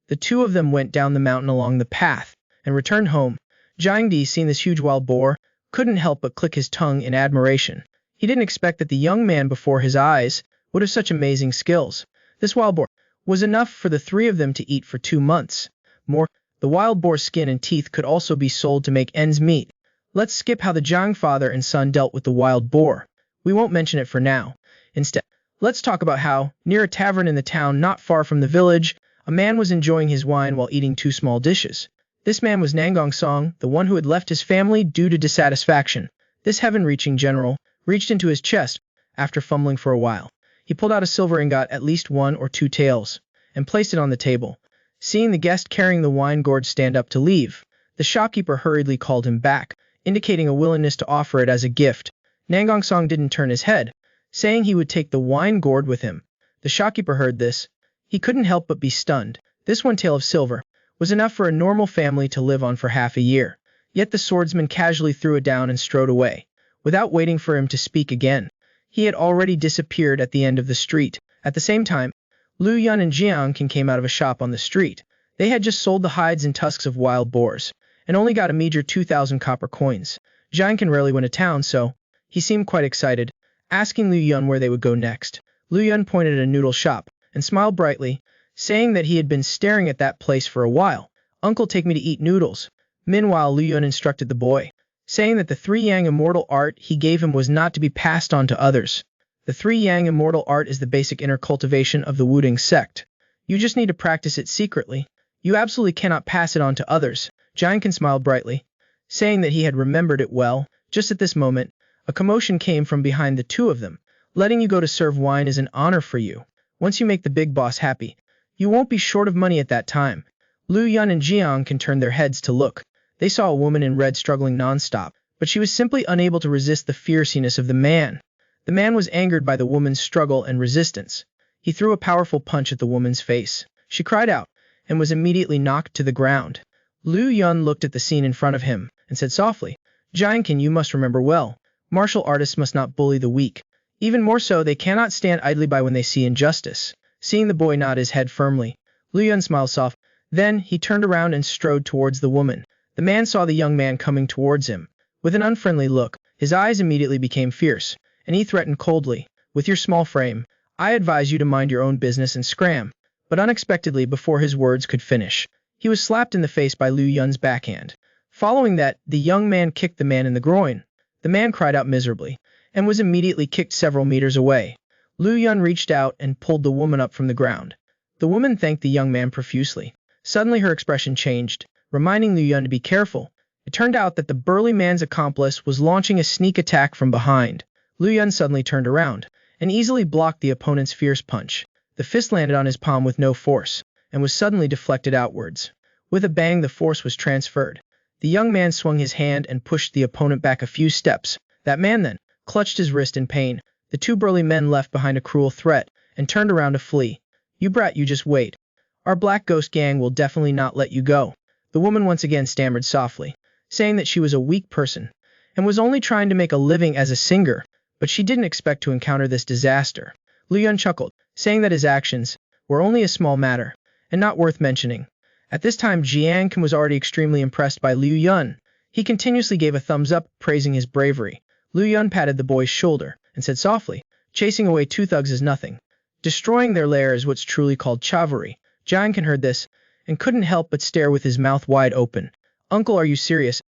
The two of them went down the mountain along the path, and returned home. Jiang Di, seeing this huge wild boar, couldn't help but click his tongue in admiration. He didn't expect that the young man before his eyes would have such amazing skills. This wild boar was enough for the three of them to eat for 2 months. More, the wild boar's skin and teeth could also be sold to make ends meet. Let's skip how the Jiang father and son dealt with the wild boar. We won't mention it for now. Instead, let's talk about how, near a tavern in the town not far from the village, a man was enjoying his wine while eating 2 small dishes. This man was Nangong Song, the one who had left his family due to dissatisfaction. This heaven-reaching general reached into his chest. After fumbling for a while, he pulled out a silver ingot, at least 1 or 2 taels, and placed it on the table. Seeing the guest carrying the wine gourd stand up to leave, the shopkeeper hurriedly called him back, indicating a willingness to offer it as a gift. Nangong Song didn't turn his head, saying he would take the wine gourd with him. The shopkeeper heard this. He couldn't help but be stunned. This 1 tael of silver was enough for a normal family to live on for half a year. Yet the swordsman casually threw it down and strode away. Without waiting for him to speak again, he had already disappeared at the end of the street. At the same time, Liu Yun and Jiang Qin came out of a shop on the street. They had just sold the hides and tusks of wild boars, and only got a meager 2,000 copper coins. Jiang Qin rarely went to town, so he seemed quite excited, asking Liu Yun where they would go next. Liu Yun pointed at a noodle shop, and smiled brightly, saying that he had been staring at that place for a while. "Uncle, take me to eat noodles." Meanwhile, Liu Yun instructed the boy, saying that the 3 Yang immortal art he gave him was not to be passed on to others. The 3 Yang immortal art is the basic inner cultivation of the Wudang sect. You just need to practice it secretly. You absolutely cannot pass it on to others. Jiang Qin smiled brightly, saying that he had remembered it well. Just at this moment, a commotion came from behind the two of them. "Letting you go to serve wine is an honor for you. Once you make the big boss happy, you won't be short of money at that time." Liu Yun and Jiang Qin turned their heads to look. They saw a woman in red struggling non-stop, but she was simply unable to resist the fierceness of the man. The man was angered by the woman's struggle and resistance. He threw a powerful punch at the woman's face. She cried out, and was immediately knocked to the ground. Liu Yun looked at the scene in front of him, and said softly, "Jiang Qin, you must remember well, martial artists must not bully the weak. Even more so, they cannot stand idly by when they see injustice." Seeing the boy nod his head firmly, Liu Yun smiled soft. Then, he turned around and strode towards the woman. The man saw the young man coming towards him. With an unfriendly look, his eyes immediately became fierce, and he threatened coldly, "With your small frame, I advise you to mind your own business and scram." But unexpectedly, before his words could finish, he was slapped in the face by Liu Yun's backhand. Following that, the young man kicked the man in the groin. The man cried out miserably, and was immediately kicked several meters away. Liu Yun reached out and pulled the woman up from the ground. The woman thanked the young man profusely. Suddenly her expression changed, reminding Liu Yun to be careful. It turned out that the burly man's accomplice was launching a sneak attack from behind. Liu Yun suddenly turned around, and easily blocked the opponent's fierce punch. The fist landed on his palm with no force, and was suddenly deflected outwards. With a bang, the force was transferred. The young man swung his hand and pushed the opponent back a few steps. That man then clutched his wrist in pain. The two burly men left behind a cruel threat, and turned around to flee. "You brat, you just wait. Our Black Ghost gang will definitely not let you go." The woman once again stammered softly, saying that she was a weak person, and was only trying to make a living as a singer, but she didn't expect to encounter this disaster. Liu Yun chuckled, saying that his actions were only a small matter, and not worth mentioning. At this time, Jiang Qin was already extremely impressed by Liu Yun. He continuously gave a thumbs up, praising his bravery. Liu Yun patted the boy's shoulder, and said softly, "Chasing away 2 thugs is nothing. Destroying their lair is what's truly called chivalry." Jiang Qin heard this, and couldn't help but stare with his mouth wide open. Uncle, are you serious?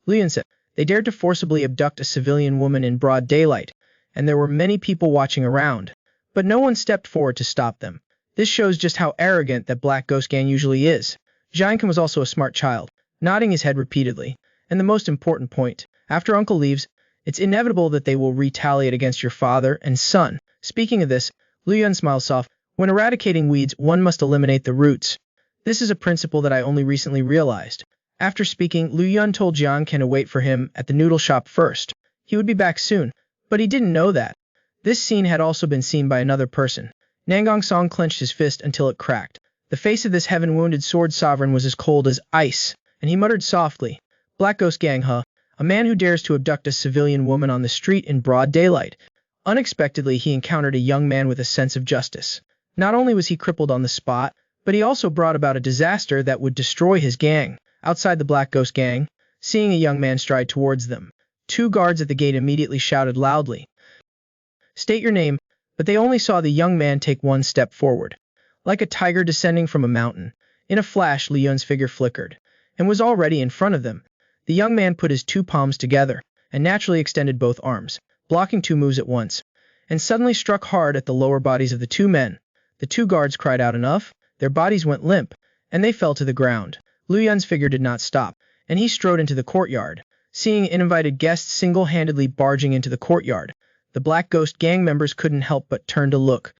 Liu Yun said. They dared to forcibly abduct a civilian woman in broad daylight, and there were many people watching around, but no one stepped forward to stop them. This shows just how arrogant that Black Ghost Gang usually is. Jiankan was also a smart child, nodding his head repeatedly. And the most important point, after Uncle leaves, it's inevitable that they will retaliate against your father and son. Speaking of this, Liu Yun smiled soft. When eradicating weeds, one must eliminate the roots. This is a principle that I only recently realized. After speaking, Liu Yun told Jiankan to wait for him at the noodle shop first. He would be back soon, but he didn't know that. This scene had also been seen by another person. Nangong Song clenched his fist until it cracked. The face of this heaven-wounded sword sovereign was as cold as ice, and he muttered softly, Black Ghost Gang, huh? A man who dares to abduct a civilian woman on the street in broad daylight. Unexpectedly, he encountered a young man with a sense of justice. Not only was he crippled on the spot, but he also brought about a disaster that would destroy his gang. Outside the Black Ghost Gang, seeing a young man stride towards them, two guards at the gate immediately shouted loudly, State your name, but they only saw the young man take one step forward. Like a tiger descending from a mountain, in a flash Liu Yun's figure flickered, and was already in front of them. The young man put his two palms together, and naturally extended both arms, blocking two moves at once, and suddenly struck hard at the lower bodies of the two men. The two guards cried out enough, their bodies went limp, and they fell to the ground. Liu Yun's figure did not stop, and he strode into the courtyard. Seeing uninvited guests single-handedly barging into the courtyard, the Black Ghost Gang members couldn't help but turn to look.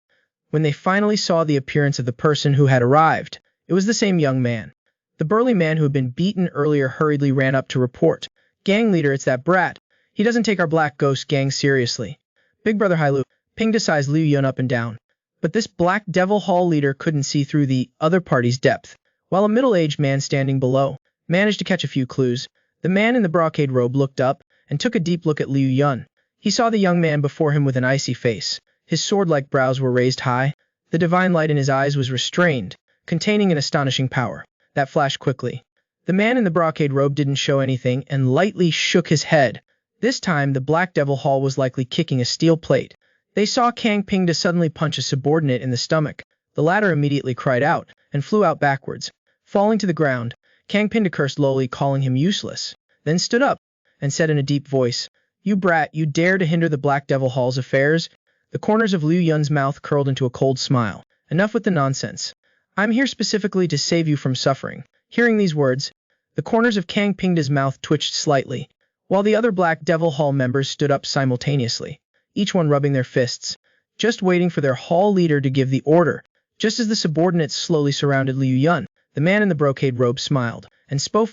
When they finally saw the appearance of the person who had arrived, it was the same young man. The burly man who had been beaten earlier hurriedly ran up to report, Gang leader, it's that brat. He doesn't take our Black Ghost Gang seriously. Big brother Hailu pinged sized Liu Yun up and down. But this Black Devil Hall leader couldn't see through the other party's depth, while a middle-aged man standing below managed to catch a few clues. The man in the brocade robe looked up and took a deep look at Liu Yun. He saw the young man before him with an icy face. His sword-like brows were raised high. The divine light in his eyes was restrained, containing an astonishing power that flashed quickly. The man in the brocade robe didn't show anything and lightly shook his head. This time, the Black Devil Hall was likely kicking a steel plate. They saw Kang Pingda suddenly punch a subordinate in the stomach. The latter immediately cried out and flew out backwards. Falling to the ground, Kang Pingda cursed lowly, calling him useless, then stood up and said in a deep voice, You brat, you dare to hinder the Black Devil Hall's affairs? The corners of Liu Yun's mouth curled into a cold smile. Enough with the nonsense. I'm here specifically to save you from suffering. Hearing these words, the corners of Kang Pingda's mouth twitched slightly, while the other Black Devil Hall members stood up simultaneously, each one rubbing their fists, just waiting for their hall leader to give the order. Just as the subordinates slowly surrounded Liu Yun, the man in the brocade robe smiled, and spoke,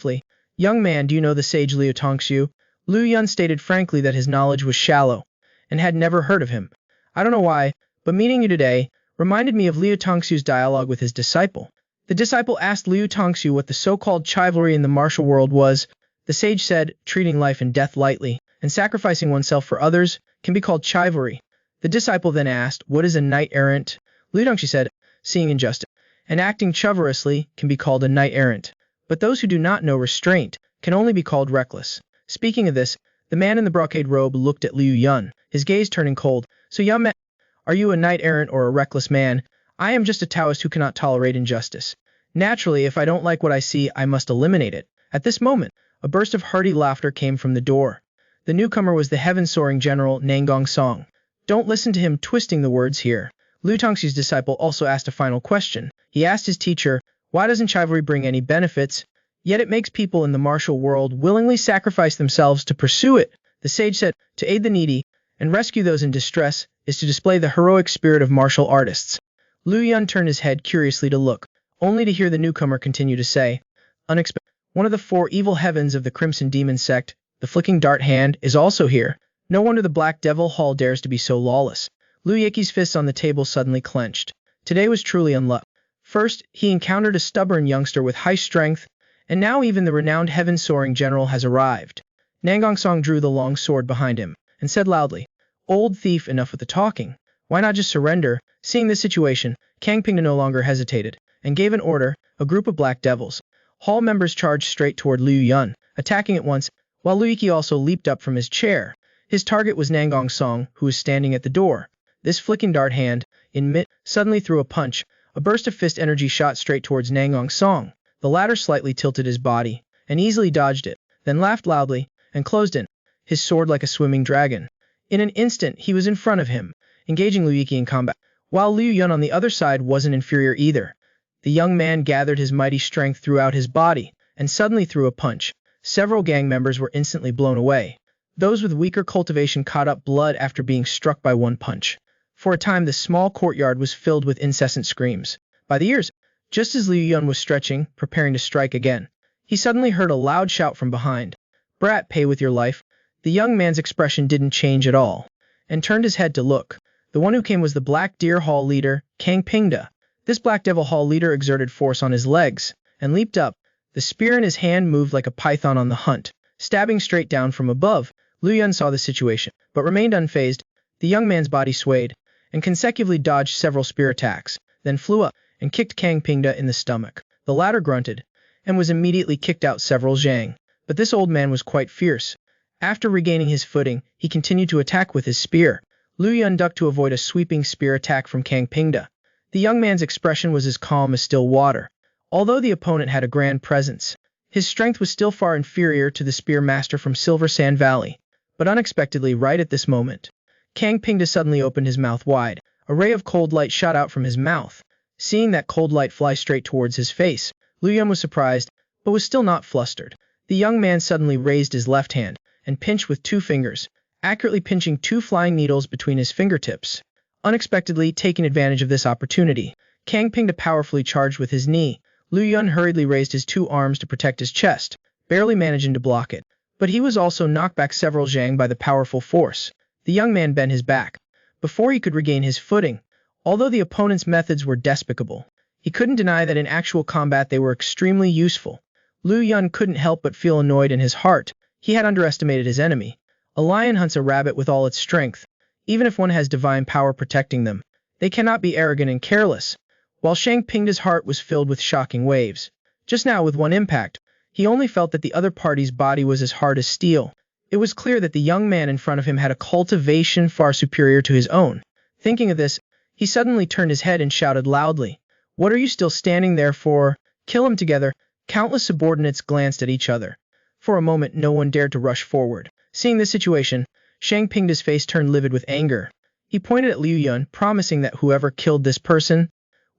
Young man, do you know the sage Liu Tongxiu? Liu Yun stated frankly that his knowledge was shallow, and had never heard of him. I don't know why, but meeting you today reminded me of Liu Tongxiu's dialogue with his disciple. The disciple asked Liu Tongxiu what the so-called chivalry in the martial world was. The sage said, treating life and death lightly, and sacrificing oneself for others, can be called chivalry. The disciple then asked, what is a knight-errant? Liu Tongxiu said, seeing injustice and acting chivalrously can be called a knight-errant, but those who do not know restraint can only be called reckless. Speaking of this, the man in the brocade robe looked at Liu Yun, his gaze turning cold. So young man, are you a knight-errant or a reckless man? I am just a Taoist who cannot tolerate injustice. Naturally, if I don't like what I see, I must eliminate it. At this moment, a burst of hearty laughter came from the door. The newcomer was the heaven-soaring general Nangong Song. Don't listen to him twisting the words here. Liu Tongxiu's disciple also asked a final question. He asked his teacher, why doesn't chivalry bring any benefits? Yet it makes people in the martial world willingly sacrifice themselves to pursue it. The sage said, to aid the needy and rescue those in distress is to display the heroic spirit of martial artists. Liu Yun turned his head curiously to look, only to hear the newcomer continue to say, unexpected. One of the four evil heavens of the Crimson Demon sect, the flicking dart hand, is also here. No wonder the Black Devil Hall dares to be so lawless. Liu Yiki's fists on the table suddenly clenched. Today was truly unlucky. First, he encountered a stubborn youngster with high strength, and now even the renowned heaven-soaring general has arrived. Nangong Song drew the long sword behind him, and said loudly, Old thief, enough with the talking. Why not just surrender? Seeing this situation, Kang Pingda no longer hesitated, and gave an order. A group of Black Devils Hall members charged straight toward Liu Yun, attacking at once, while Liu Yiki also leaped up from his chair. His target was Nangong Song, who was standing at the door. This flicking dart hand, in mid, suddenly threw a punch. A burst of fist energy shot straight towards Nangong Song. The latter slightly tilted his body, and easily dodged it, then laughed loudly, and closed in his sword like a swimming dragon. In an instant, he was in front of him, engaging Liu Yiki in combat. While Liu Yun on the other side wasn't inferior either. The young man gathered his mighty strength throughout his body, and suddenly threw a punch. Several gang members were instantly blown away. Those with weaker cultivation caught up blood after being struck by one punch. For a time the small courtyard was filled with incessant screams. By the ears, just as Liu Yun was stretching, preparing to strike again, he suddenly heard a loud shout from behind. "Brat, pay with your life." The young man's expression didn't change at all, and turned his head to look. The one who came was the Black Deer Hall leader, Kang Pingda. This Black Devil Hall leader exerted force on his legs, and leaped up. The spear in his hand moved like a python on the hunt, stabbing straight down from above. Liu Yun saw the situation, but remained unfazed. The young man's body swayed, and consecutively dodged several spear attacks, then flew up, and kicked Kang Pingda in the stomach. The latter grunted, and was immediately kicked out several zhang. But this old man was quite fierce. After regaining his footing, he continued to attack with his spear. Liu Yun ducked to avoid a sweeping spear attack from Kang Pingda. The young man's expression was as calm as still water. Although the opponent had a grand presence, his strength was still far inferior to the spear master from Silver Sand Valley. But unexpectedly, right at this moment, Kang Pingda suddenly opened his mouth wide. A ray of cold light shot out from his mouth. Seeing that cold light fly straight towards his face, Liu Yun was surprised, but was still not flustered. The young man suddenly raised his left hand, and pinched with 2 fingers, accurately pinching 2 flying needles between his fingertips. Unexpectedly taking advantage of this opportunity, Kang Pingda powerfully charged with his knee. Liu Yun hurriedly raised his 2 arms to protect his chest, barely managing to block it. But he was also knocked back several zhang by the powerful force. The young man bent his back before he could regain his footing. Although the opponent's methods were despicable, he couldn't deny that in actual combat they were extremely useful. Liu Yun couldn't help but feel annoyed in his heart. He had underestimated his enemy. A lion hunts a rabbit with all its strength. Even if one has divine power protecting them, they cannot be arrogant and careless. While Kang Pingda's heart was filled with shocking waves. Just now, with one impact, he only felt that the other party's body was as hard as steel. It was clear that the young man in front of him had a cultivation far superior to his own. Thinking of this, he suddenly turned his head and shouted loudly, "What are you still standing there for? Kill him together." Countless subordinates glanced at each other. For a moment no one dared to rush forward. Seeing this situation, Kang Pingda's face turned livid with anger. He pointed at Liu Yun, promising that whoever killed this person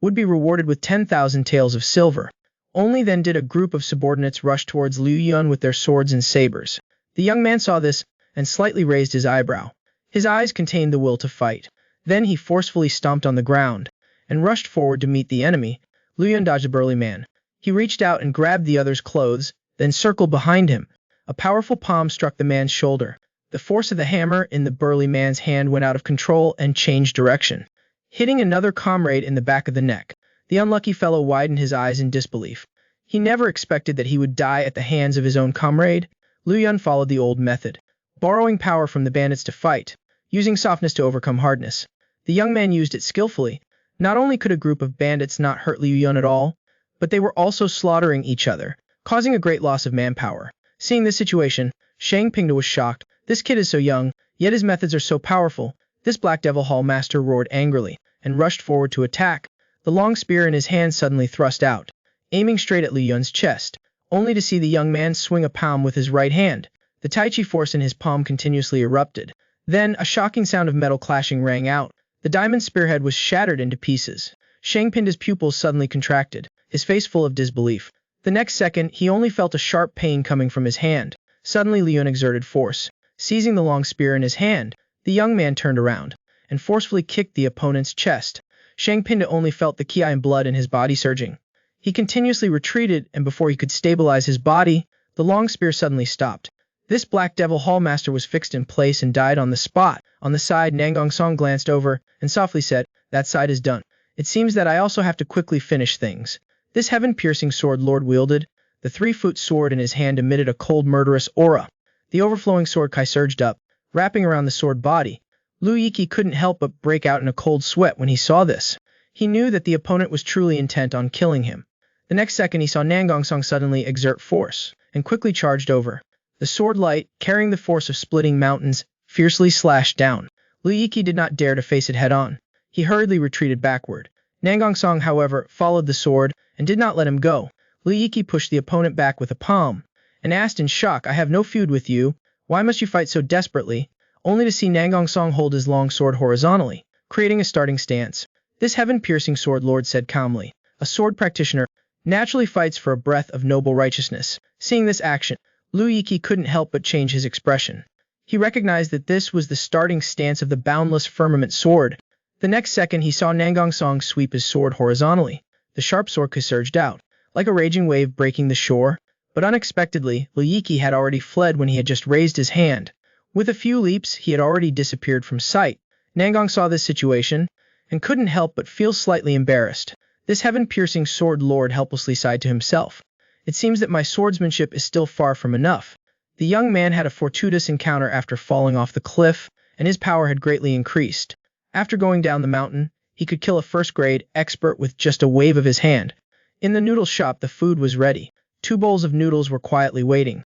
would be rewarded with 10,000 taels of silver. Only then did a group of subordinates rush towards Liu Yun with their swords and sabers. The young man saw this, and slightly raised his eyebrow. His eyes contained the will to fight. Then he forcefully stomped on the ground, and rushed forward to meet the enemy. Liu Yun dodged the burly man. He reached out and grabbed the other's clothes, then circled behind him. A powerful palm struck the man's shoulder. The force of the hammer in the burly man's hand went out of control and changed direction, hitting another comrade in the back of the neck. The unlucky fellow widened his eyes in disbelief. He never expected that he would die at the hands of his own comrade. Liu Yun followed the old method, borrowing power from the bandits to fight, using softness to overcome hardness. The young man used it skillfully. Not only could a group of bandits not hurt Liu Yun at all, but they were also slaughtering each other, causing a great loss of manpower. Seeing this situation, Kang Pingda was shocked. This kid is so young, yet his methods are so powerful. This Black Devil Hall master roared angrily, and rushed forward to attack. The long spear in his hand suddenly thrust out, aiming straight at Liu Yun's chest, only to see the young man swing a palm with his right hand. The Tai Chi force in his palm continuously erupted. Then, a shocking sound of metal clashing rang out. The diamond spearhead was shattered into pieces. Kang Pingda's pupils suddenly contracted, his face full of disbelief. The next second, he only felt a sharp pain coming from his hand. Suddenly Liu Yun exerted force. Seizing the long spear in his hand, the young man turned around, and forcefully kicked the opponent's chest. Kang Pingda only felt the ki and blood in his body surging. He continuously retreated, and before he could stabilize his body, the long spear suddenly stopped. This Black Devil Hall master was fixed in place and died on the spot. On the side, Nangong Song glanced over, and softly said, "That side is done. It seems that I also have to quickly finish things." This heaven-piercing sword Lord wielded. The 3-foot sword in his hand emitted a cold murderous aura. The overflowing sword kai surged up, wrapping around the sword body. Liu Yiki couldn't help but break out in a cold sweat when he saw this. He knew that the opponent was truly intent on killing him. The next second he saw Nangong Song suddenly exert force, and quickly charged over. The sword light, carrying the force of splitting mountains, fiercely slashed down. Liu Yiki did not dare to face it head-on. He hurriedly retreated backward. Nangong Song, however, followed the sword, and did not let him go. Liu Yiki pushed the opponent back with a palm, and asked in shock, "I have no feud with you. Why must you fight so desperately?" Only to see Nangang Song hold his long sword horizontally, creating a starting stance. This heaven-piercing sword lord said calmly, "A sword practitioner naturally fights for a breath of noble righteousness." Seeing this action, Lu Yiki couldn't help but change his expression. He recognized that this was the starting stance of the boundless firmament sword. The next second he saw Nangang Song sweep his sword horizontally. The sharp sword surged out, like a raging wave breaking the shore, but unexpectedly, Lu Yiki had already fled when he had just raised his hand. With a few leaps, he had already disappeared from sight. Nangang saw this situation, and couldn't help but feel slightly embarrassed. This heaven-piercing sword lord helplessly sighed to himself. "It seems that my swordsmanship is still far from enough." The young man had a fortuitous encounter after falling off the cliff, and his power had greatly increased. After going down the mountain, he could kill a first-grade expert with just a wave of his hand. In the noodle shop, the food was ready. 2 bowls of noodles were quietly waiting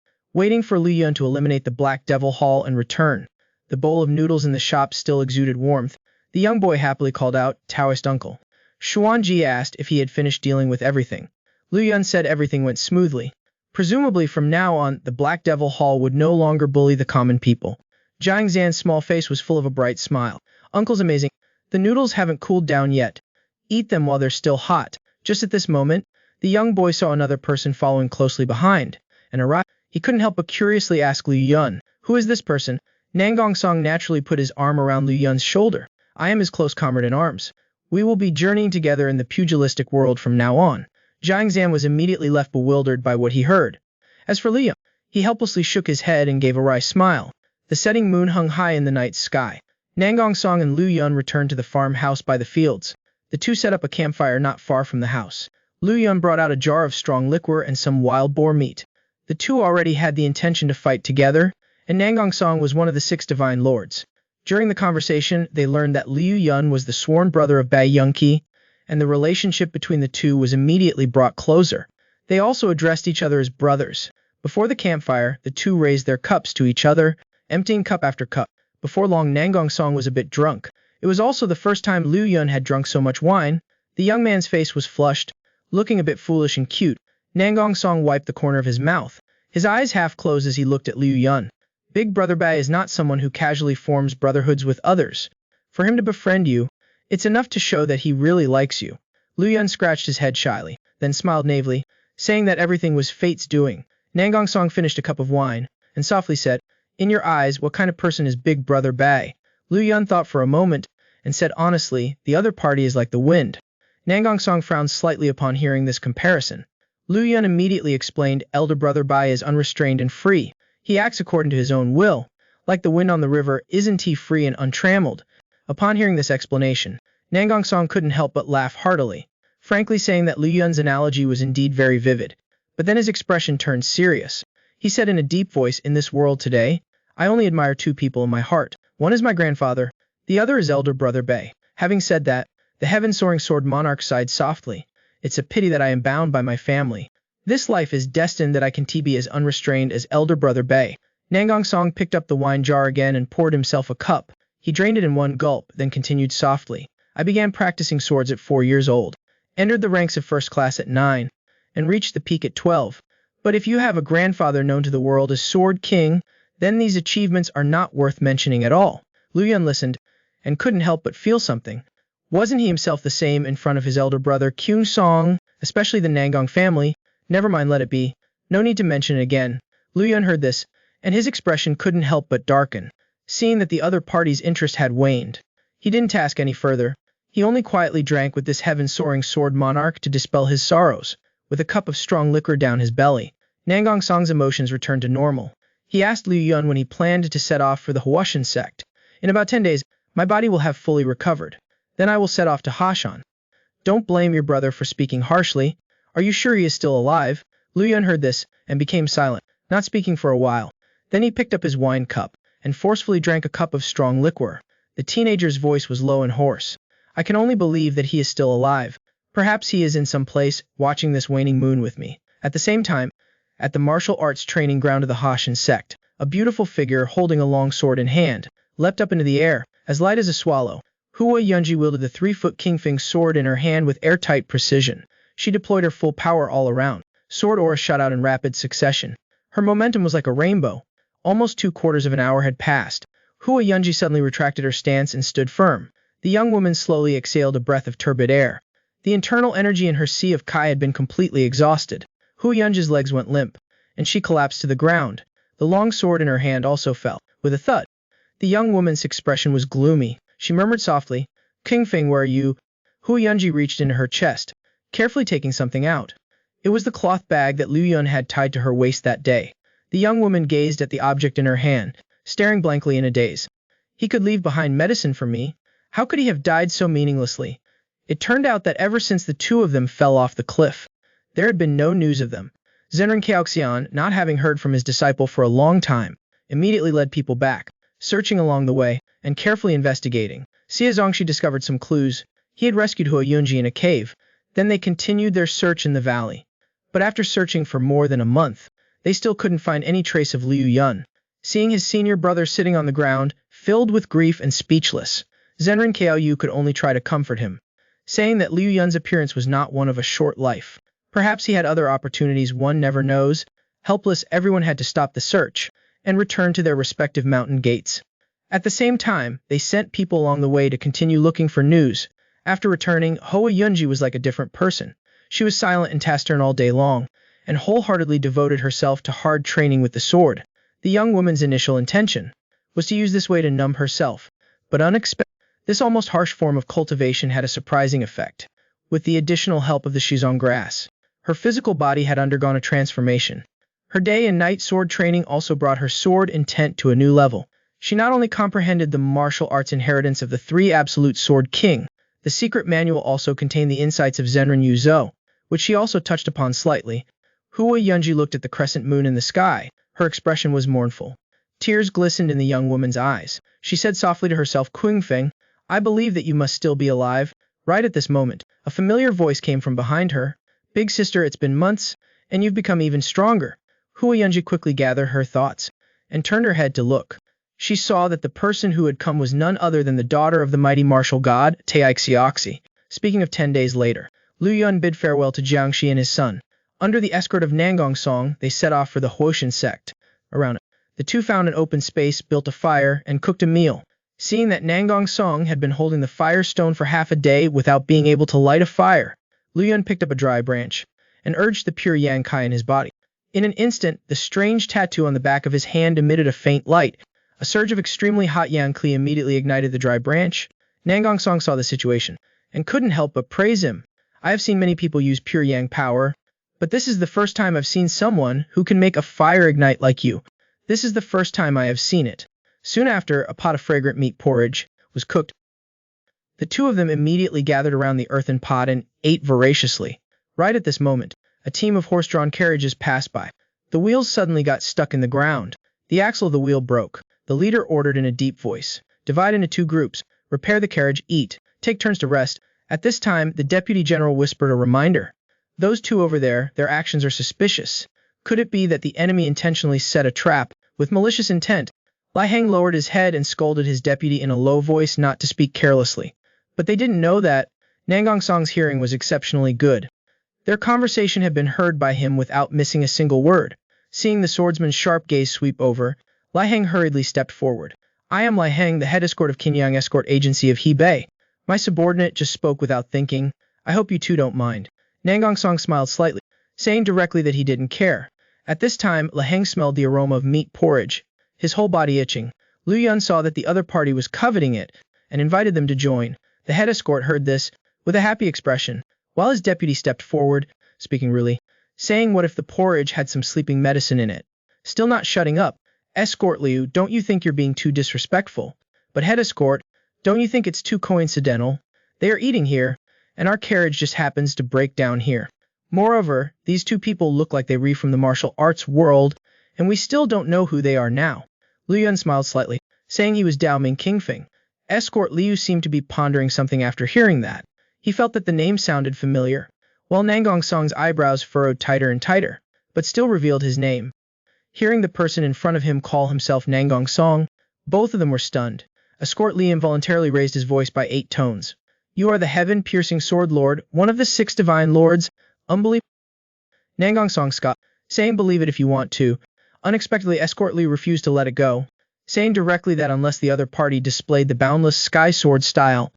for Lu Yun to eliminate the Black Devil Hall and return. The bowl of noodles in the shop still exuded warmth. The young boy happily called out, "Taoist uncle." Xuanji asked if he had finished dealing with everything. Lu Yun said everything went smoothly. Presumably from now on, the Black Devil Hall would no longer bully the common people. Jiang Zan's small face was full of a bright smile. "Uncle's amazing. The noodles haven't cooled down yet. Eat them while they're still hot." Just at this moment, the young boy saw another person following closely behind, and arrived. He couldn't help but curiously ask Lu Yun, "Who is this person?" Nangang Song naturally put his arm around Lu Yun's shoulder. "I am his close comrade in arms. We will be journeying together in the pugilistic world from now on." Jiang Zan was immediately left bewildered by what he heard. As for Lu Yun, he helplessly shook his head and gave a wry smile. The setting moon hung high in the night sky. Nangang Song and Lu Yun returned to the farmhouse by the fields. The two set up a campfire not far from the house. Lu Yun brought out a jar of strong liquor and some wild boar meat. The two already had the intention to fight together, and Nangang Song was one of the 6 divine lords. During the conversation, they learned that Liu Yun was the sworn brother of Bai Yunqi, and the relationship between the two was immediately brought closer. They also addressed each other as brothers. Before the campfire, the two raised their cups to each other, emptying cup after cup. Before long, Nangang Song was a bit drunk. It was also the first time Liu Yun had drunk so much wine. The young man's face was flushed, looking a bit foolish and cute. Nangang Song wiped the corner of his mouth. His eyes half closed as he looked at Liu Yun. Big Brother Bai is not someone who casually forms brotherhoods with others. For him to befriend you, it's enough to show that he really likes you. Liu Yun scratched his head shyly, then smiled naively, saying that everything was fate's doing. Nangang Song finished a cup of wine, and softly said, "In your eyes, what kind of person is Big Brother Bai?" Liu Yun thought for a moment, and said honestly, "The other party is like the wind." Nangang Song frowned slightly upon hearing this comparison. Liu Yun immediately explained, "Elder Brother Bai is unrestrained and free. He acts according to his own will. Like the wind on the river, isn't he free and untrammeled?" Upon hearing this explanation, Nangang Song couldn't help but laugh heartily, frankly saying that Liu Yun's analogy was indeed very vivid. But then his expression turned serious. He said in a deep voice, "In this world today, I only admire 2 people in my heart. One is my grandfather, the other is Elder Brother Bai." Having said that, the heaven-soaring sword monarch sighed softly. "It's a pity that I am bound by my family. This life is destined that I can be as unrestrained as Elder Brother Bai." Nangang Song picked up the wine jar again and poured himself a cup. He drained it in one gulp, then continued softly, "I began practicing swords at 4 years old, entered the ranks of first class at 9, and reached the peak at 12. But if you have a grandfather known to the world as Sword King, then these achievements are not worth mentioning at all." Liu Yun listened, and couldn't help but feel something. Wasn't he himself the same in front of his elder brother Kyung Song, especially the Nangang family? Never mind, let it be. No need to mention it again. Liu Yun heard this, and his expression couldn't help but darken, seeing that the other party's interest had waned. He didn't ask any further. He only quietly drank with this heaven-soaring sword monarch to dispel his sorrows. With a cup of strong liquor down his belly, Nangang Song's emotions returned to normal. He asked Liu Yun when he planned to set off for the Huashan sect. "In about 10 days, my body will have fully recovered. Then I will set off to Hashan." "Don't blame your brother for speaking harshly. Are you sure he is still alive?" Liu Yun heard this, and became silent, not speaking for a while. Then he picked up his wine cup, and forcefully drank a cup of strong liquor. The teenager's voice was low and hoarse. "I can only believe that he is still alive. Perhaps he is in some place, watching this waning moon with me." At the same time, at the martial arts training ground of the Hashan sect, a beautiful figure holding a long sword in hand, leapt up into the air, as light as a swallow. Hua Yunji wielded the 3-foot Kingfing sword in her hand with airtight precision. She deployed her full power all around. Sword aura shot out in rapid succession. Her momentum was like a rainbow. Almost 2/4 of an hour had passed. Hua Yunji suddenly retracted her stance and stood firm. The young woman slowly exhaled a breath of turbid air. The internal energy in her sea of Kai had been completely exhausted. Hua Yunji's legs went limp, and she collapsed to the ground. The long sword in her hand also fell, with a thud. The young woman's expression was gloomy. She murmured softly, "King Feng, where are you?" Hua Yunji reached into her chest, carefully taking something out. It was the cloth bag that Liu Yun had tied to her waist that day. The young woman gazed at the object in her hand, staring blankly in a daze. He could leave behind medicine for me. How could he have died so meaninglessly? It turned out that ever since the two of them fell off the cliff, there had been no news of them. Zenran Kaoxian, not having heard from his disciple for a long time, immediately led people back, searching along the way, and carefully investigating. Xie Zongxi discovered some clues. He had rescued Hua Yunji in a cave. Then they continued their search in the valley. But after searching for more than a month, they still couldn't find any trace of Liu Yun. Seeing his senior brother sitting on the ground, filled with grief and speechless, Zenran Kaoyu could only try to comfort him, saying that Liu Yun's appearance was not one of a short life. Perhaps he had other opportunities, one never knows. Helpless, everyone had to stop the search and return to their respective mountain gates. At the same time, they sent people along the way to continue looking for news. After returning, Hua Yunji was like a different person. She was silent and taciturn all day long, and wholeheartedly devoted herself to hard training with the sword. The young woman's initial intention was to use this way to numb herself, but unexpectedly, this almost harsh form of cultivation had a surprising effect. With the additional help of the Shizong grass, her physical body had undergone a transformation. Her day and night sword training also brought her sword intent to a new level. She not only comprehended the martial arts inheritance of the three absolute sword king, the secret manual also contained the insights of Zenran Yuzhou, which she also touched upon slightly. Hua Yunji looked at the crescent moon in the sky. Her expression was mournful. Tears glistened in the young woman's eyes. She said softly to herself, "Qing Feng, I believe that you must still be alive." Right at this moment, a familiar voice came from behind her. "Big sister, it's been months, and you've become even stronger." Hua Yunji quickly gathered her thoughts and turned her head to look. She saw that the person who had come was none other than the daughter of the mighty martial god, Taixioxi. Speaking of 10 days later, Liu Yun bid farewell to Jiangxi and his son. Under the escort of Nangong Song, they set off for the Huoshan sect. Around it, the two found an open space, built a fire, and cooked a meal. Seeing that Nangong Song had been holding the fire stone for half a day without being able to light a fire, Liu Yun picked up a dry branch and urged the pure Yang Kai in his body. In an instant, the strange tattoo on the back of his hand emitted a faint light. A surge of extremely hot Yang Kli immediately ignited the dry branch. Nangong Song saw the situation and couldn't help but praise him. "I have seen many people use pure Yang power, but this is the first time I've seen someone who can make a fire ignite like you. This is the first time I have seen it." Soon after, a pot of fragrant meat porridge was cooked. The two of them immediately gathered around the earthen pot and ate voraciously. Right at this moment, a team of horse-drawn carriages passed by. The wheels suddenly got stuck in the ground. The axle of the wheel broke. The leader ordered in a deep voice, "Divide into two groups, repair the carriage, eat, take turns to rest." At this time, the deputy general whispered a reminder. "Those two over there, their actions are suspicious. Could it be that the enemy intentionally set a trap, with malicious intent?" Lai Heng lowered his head and scolded his deputy in a low voice not to speak carelessly. But they didn't know that Nangong Song's hearing was exceptionally good. Their conversation had been heard by him without missing a single word. Seeing the swordsman's sharp gaze sweep over, Lai Heng hurriedly stepped forward. "I am Lai Heng, the head escort of Qinyang Escort Agency of Hebei. My subordinate just spoke without thinking. I hope you two don't mind." Nangong Song smiled slightly, saying directly that he didn't care. At this time, Lai Heng smelled the aroma of meat porridge, his whole body itching. Liu Yun saw that the other party was coveting it and invited them to join. The head escort heard this with a happy expression, while his deputy stepped forward, speaking really, saying, "What if the porridge had some sleeping medicine in it?" Still not shutting up, "Escort Liu, don't you think you're being too disrespectful?" "But head escort, don't you think it's too coincidental? They are eating here, and our carriage just happens to break down here. Moreover, these two people look like they re from the martial arts world, and we still don't know who they are now." Liu Yun smiled slightly, saying he was Dao Ming Qingfeng. Escort Liu seemed to be pondering something after hearing that. He felt that the name sounded familiar, while Nangong Song's eyebrows furrowed tighter and tighter, but still revealed his name. Hearing the person in front of him call himself Nangong Song, both of them were stunned. Escort Li involuntarily raised his voice by 8 tones. "You are the heaven-piercing sword lord, one of the 6 divine lords. Unbelievable." Nangong Song scoffed, saying, "Believe it if you want to. Unexpectedly, escort Liu refused to let it go, saying directly that unless the other party displayed the boundless sky sword style,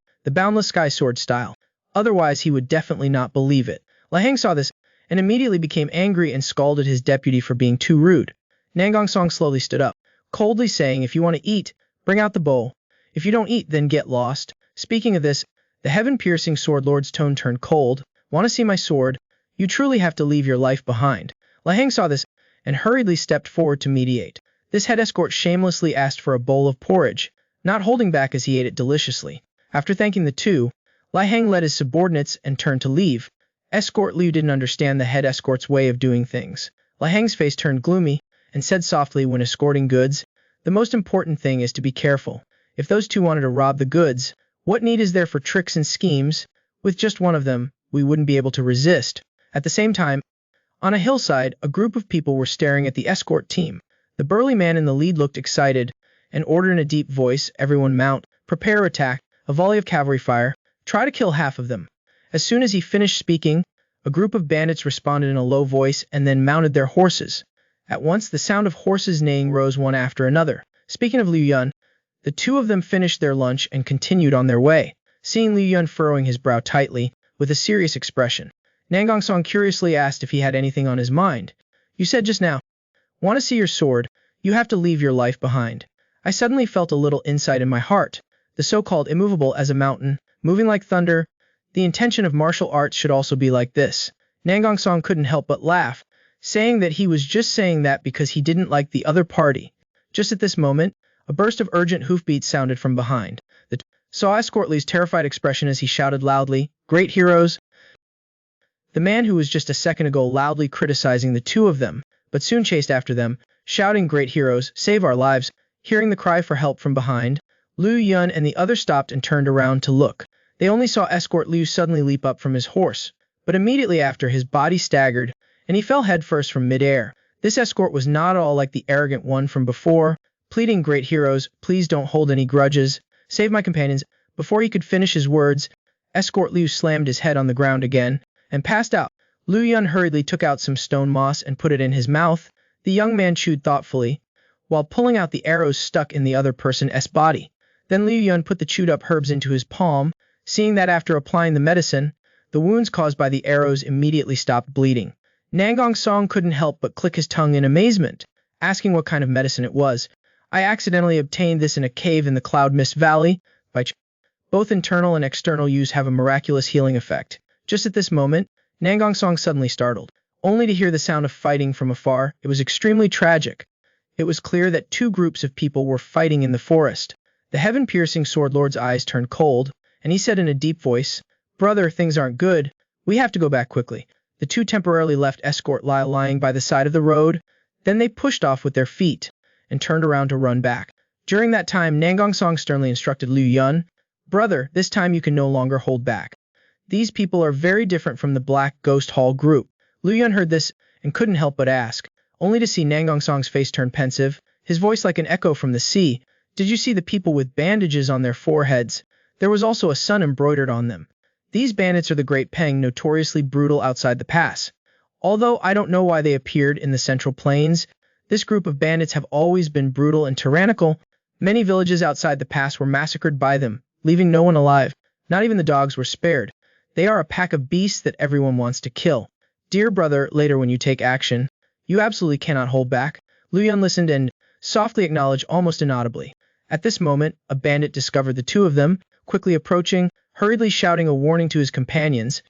otherwise he would definitely not believe it. Lahang saw this and immediately became angry and scolded his deputy for being too rude. Nangong Song slowly stood up, coldly saying, "If you want to eat, bring out the bowl. If you don't eat, then get lost." Speaking of this, the heaven-piercing sword lord's tone turned cold. "Want to see my sword? You truly have to leave your life behind." Lahang saw this and hurriedly stepped forward to mediate. This head escort shamelessly asked for a bowl of porridge, not holding back as he ate it deliciously. After thanking the two, Lahang led his subordinates and turned to leave. Escort Liu didn't understand the head escort's way of doing things. Lahang's face turned gloomy and said softly, "When escorting goods, the most important thing is to be careful. If those two wanted to rob the goods, what need is there for tricks and schemes? With just one of them, we wouldn't be able to resist." At the same time, on a hillside, a group of people were staring at the escort team. The burly man in the lead looked excited and ordered in a deep voice, "Everyone mount, prepare attack, a volley of cavalry fire, try to kill half of them." As soon as he finished speaking, a group of bandits responded in a low voice and then mounted their horses. At once, the sound of horses neighing rose one after another. Speaking of Liu Yun, the two of them finished their lunch and continued on their way. Seeing Liu Yun furrowing his brow tightly, with a serious expression, Nangong Song curiously asked if he had anything on his mind. "You said just now, want to see your sword, you have to leave your life behind." I suddenly felt a little insight in my heart. The so-called immovable as a mountain, moving like thunder, the intention of martial arts should also be like this. Nangong Song couldn't help but laugh, saying that he was just saying that because he didn't like the other party. Just at this moment, a burst of urgent hoofbeats sounded from behind. The saw Escort Liu's terrified expression as he shouted loudly, "Great heroes!" The man who was just a second ago loudly criticizing the two of them, but soon chased after them, shouting, "Great heroes, save our lives!" Hearing the cry for help from behind, Liu Yun and the others stopped and turned around to look. They only saw Escort Liu suddenly leap up from his horse, but immediately after his body staggered, and he fell headfirst from midair. This escort was not at all like the arrogant one from before, pleading, "Great heroes, please don't hold any grudges, save my companions." Before he could finish his words, Escort Liu slammed his head on the ground again, and passed out. Liu Yun hurriedly took out some stone moss and put it in his mouth. The young man chewed thoughtfully, while pulling out the arrows stuck in the other person's body. Then Liu Yun put the chewed-up herbs into his palm, seeing that after applying the medicine, the wounds caused by the arrows immediately stopped bleeding. Nangong Song couldn't help but click his tongue in amazement, asking what kind of medicine it was. "I accidentally obtained this in a cave in the Cloud Mist Valley. Both internal and external use have a miraculous healing effect." Just at this moment, Nangong Song suddenly startled, only to hear the sound of fighting from afar. It was extremely tragic. It was clear that two groups of people were fighting in the forest. The heaven-piercing sword lord's eyes turned cold, and he said in a deep voice, "Brother, things aren't good. We have to go back quickly." The two temporarily left Escort Liu lying by the side of the road. Then they pushed off with their feet and turned around to run back. During that time, Nangong Song sternly instructed Liu Yun, "Brother, this time you can no longer hold back. These people are very different from the Black Ghost Hall group." Liu Yun heard this and couldn't help but ask, only to see Nangong Song's face turn pensive, his voice like an echo from the sea. "Did you see the people with bandages on their foreheads? There was also a sun embroidered on them. These bandits are the Great Peng, notoriously brutal outside the pass. Although I don't know why they appeared in the Central Plains, this group of bandits have always been brutal and tyrannical. Many villages outside the pass were massacred by them, leaving no one alive. Not even the dogs were spared. They are a pack of beasts that everyone wants to kill. Dear brother, later when you take action, you absolutely cannot hold back." Liu Yun listened and softly acknowledged almost inaudibly. At this moment, a bandit discovered the two of them, quickly approaching, hurriedly shouting a warning to his companions,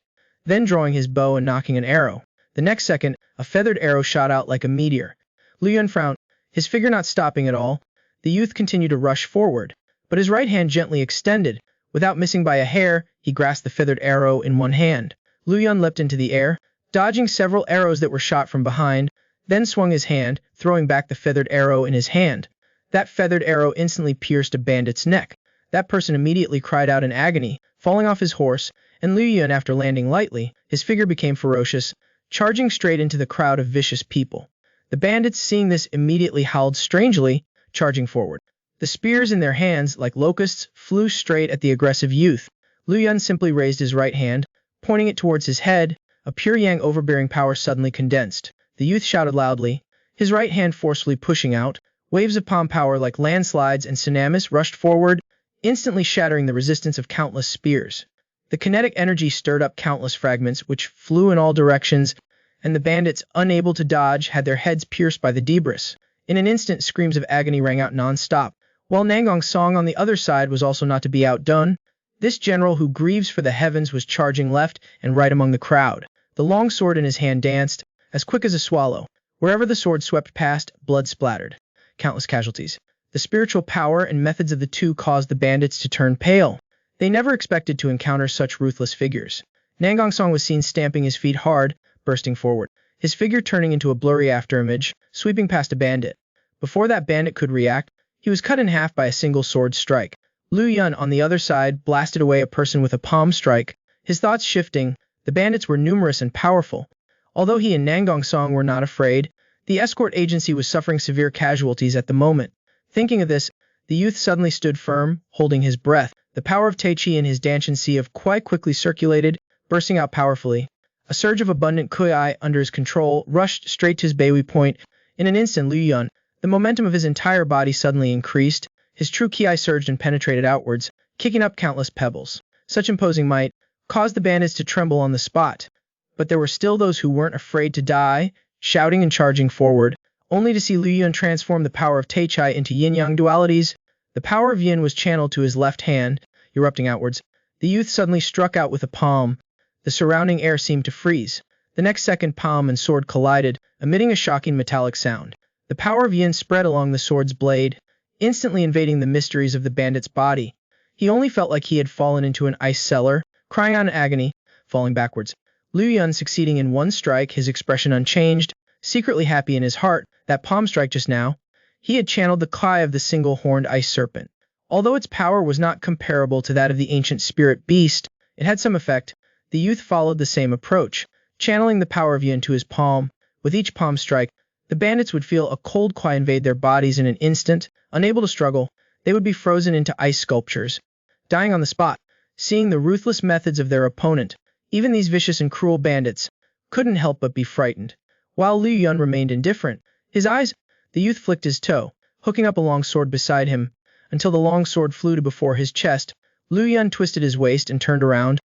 then drawing his bow and nocking an arrow. The next second, a feathered arrow shot out like a meteor. Liu Yun frowned, his figure not stopping at all. The youth continued to rush forward, but his right hand gently extended. Without missing by a hair, he grasped the feathered arrow in one hand. Liu Yun leapt into the air, dodging several arrows that were shot from behind, then swung his hand, throwing back the feathered arrow in his hand. That feathered arrow instantly pierced a bandit's neck. That person immediately cried out in agony, falling off his horse, and Liu Yun, after landing lightly, his figure became ferocious, charging straight into the crowd of vicious people. The bandits, seeing this, immediately howled strangely, charging forward. The spears in their hands, like locusts, flew straight at the aggressive youth. Liu Yun simply raised his right hand, pointing it towards his head. A pure yang overbearing power suddenly condensed. The youth shouted loudly, his right hand forcefully pushing out. Waves of palm power like landslides and tsunamis rushed forward, instantly shattering the resistance of countless spears. The kinetic energy stirred up countless fragments which flew in all directions, and the bandits, unable to dodge, had their heads pierced by the debris. In an instant, screams of agony rang out non-stop, while Nangong's song on the other side was also not to be outdone. This general who grieves for the heavens was charging left and right among the crowd. The long sword in his hand danced, as quick as a swallow. Wherever the sword swept past, blood splattered. Countless casualties. The spiritual power and methods of the two caused the bandits to turn pale. They never expected to encounter such ruthless figures. Nangong Song was seen stamping his feet hard, bursting forward, his figure turning into a blurry afterimage, sweeping past a bandit. Before that bandit could react, he was cut in half by a single sword strike. Lu Yun, on the other side, blasted away a person with a palm strike, his thoughts shifting. The bandits were numerous and powerful. Although he and Nangong Song were not afraid, the escort agency was suffering severe casualties at the moment. Thinking of this, the youth suddenly stood firm, holding his breath. The power of Tai Chi in his Danshan Sea of Kui quickly circulated, bursting out powerfully. A surge of abundant Kui under his control rushed straight to his Baihui point. In an instant, Lu Yun, the momentum of his entire body suddenly increased. His true Ki surged and penetrated outwards, kicking up countless pebbles. Such imposing might caused the bandits to tremble on the spot. But there were still those who weren't afraid to die, shouting and charging forward, only to see Lu Yun transform the power of Tai Chi into yin-yang dualities. The power of yin was channeled to his left hand, erupting outwards. The youth suddenly struck out with a palm. The surrounding air seemed to freeze. The next second, palm and sword collided, emitting a shocking metallic sound. The power of yin spread along the sword's blade, instantly invading the mysteries of the bandit's body. He only felt like he had fallen into an ice cellar, crying out in agony, falling backwards. Lu Yun succeeding in one strike, his expression unchanged, secretly happy in his heart. That palm strike just now, he had channeled the Ki of the single-horned ice serpent. Although its power was not comparable to that of the ancient spirit beast, it had some effect. The youth followed the same approach, channeling the power of yin to his palm. With each palm strike, the bandits would feel a cold Qui invade their bodies in an instant. Unable to struggle, they would be frozen into ice sculptures, dying on the spot. Seeing the ruthless methods of their opponent, even these vicious and cruel bandits couldn't help but be frightened. While Lu Yun remained indifferent, the youth flicked his toe, hooking up a long sword beside him, until the long sword flew to before his chest. Lu Yun twisted his waist and turned around,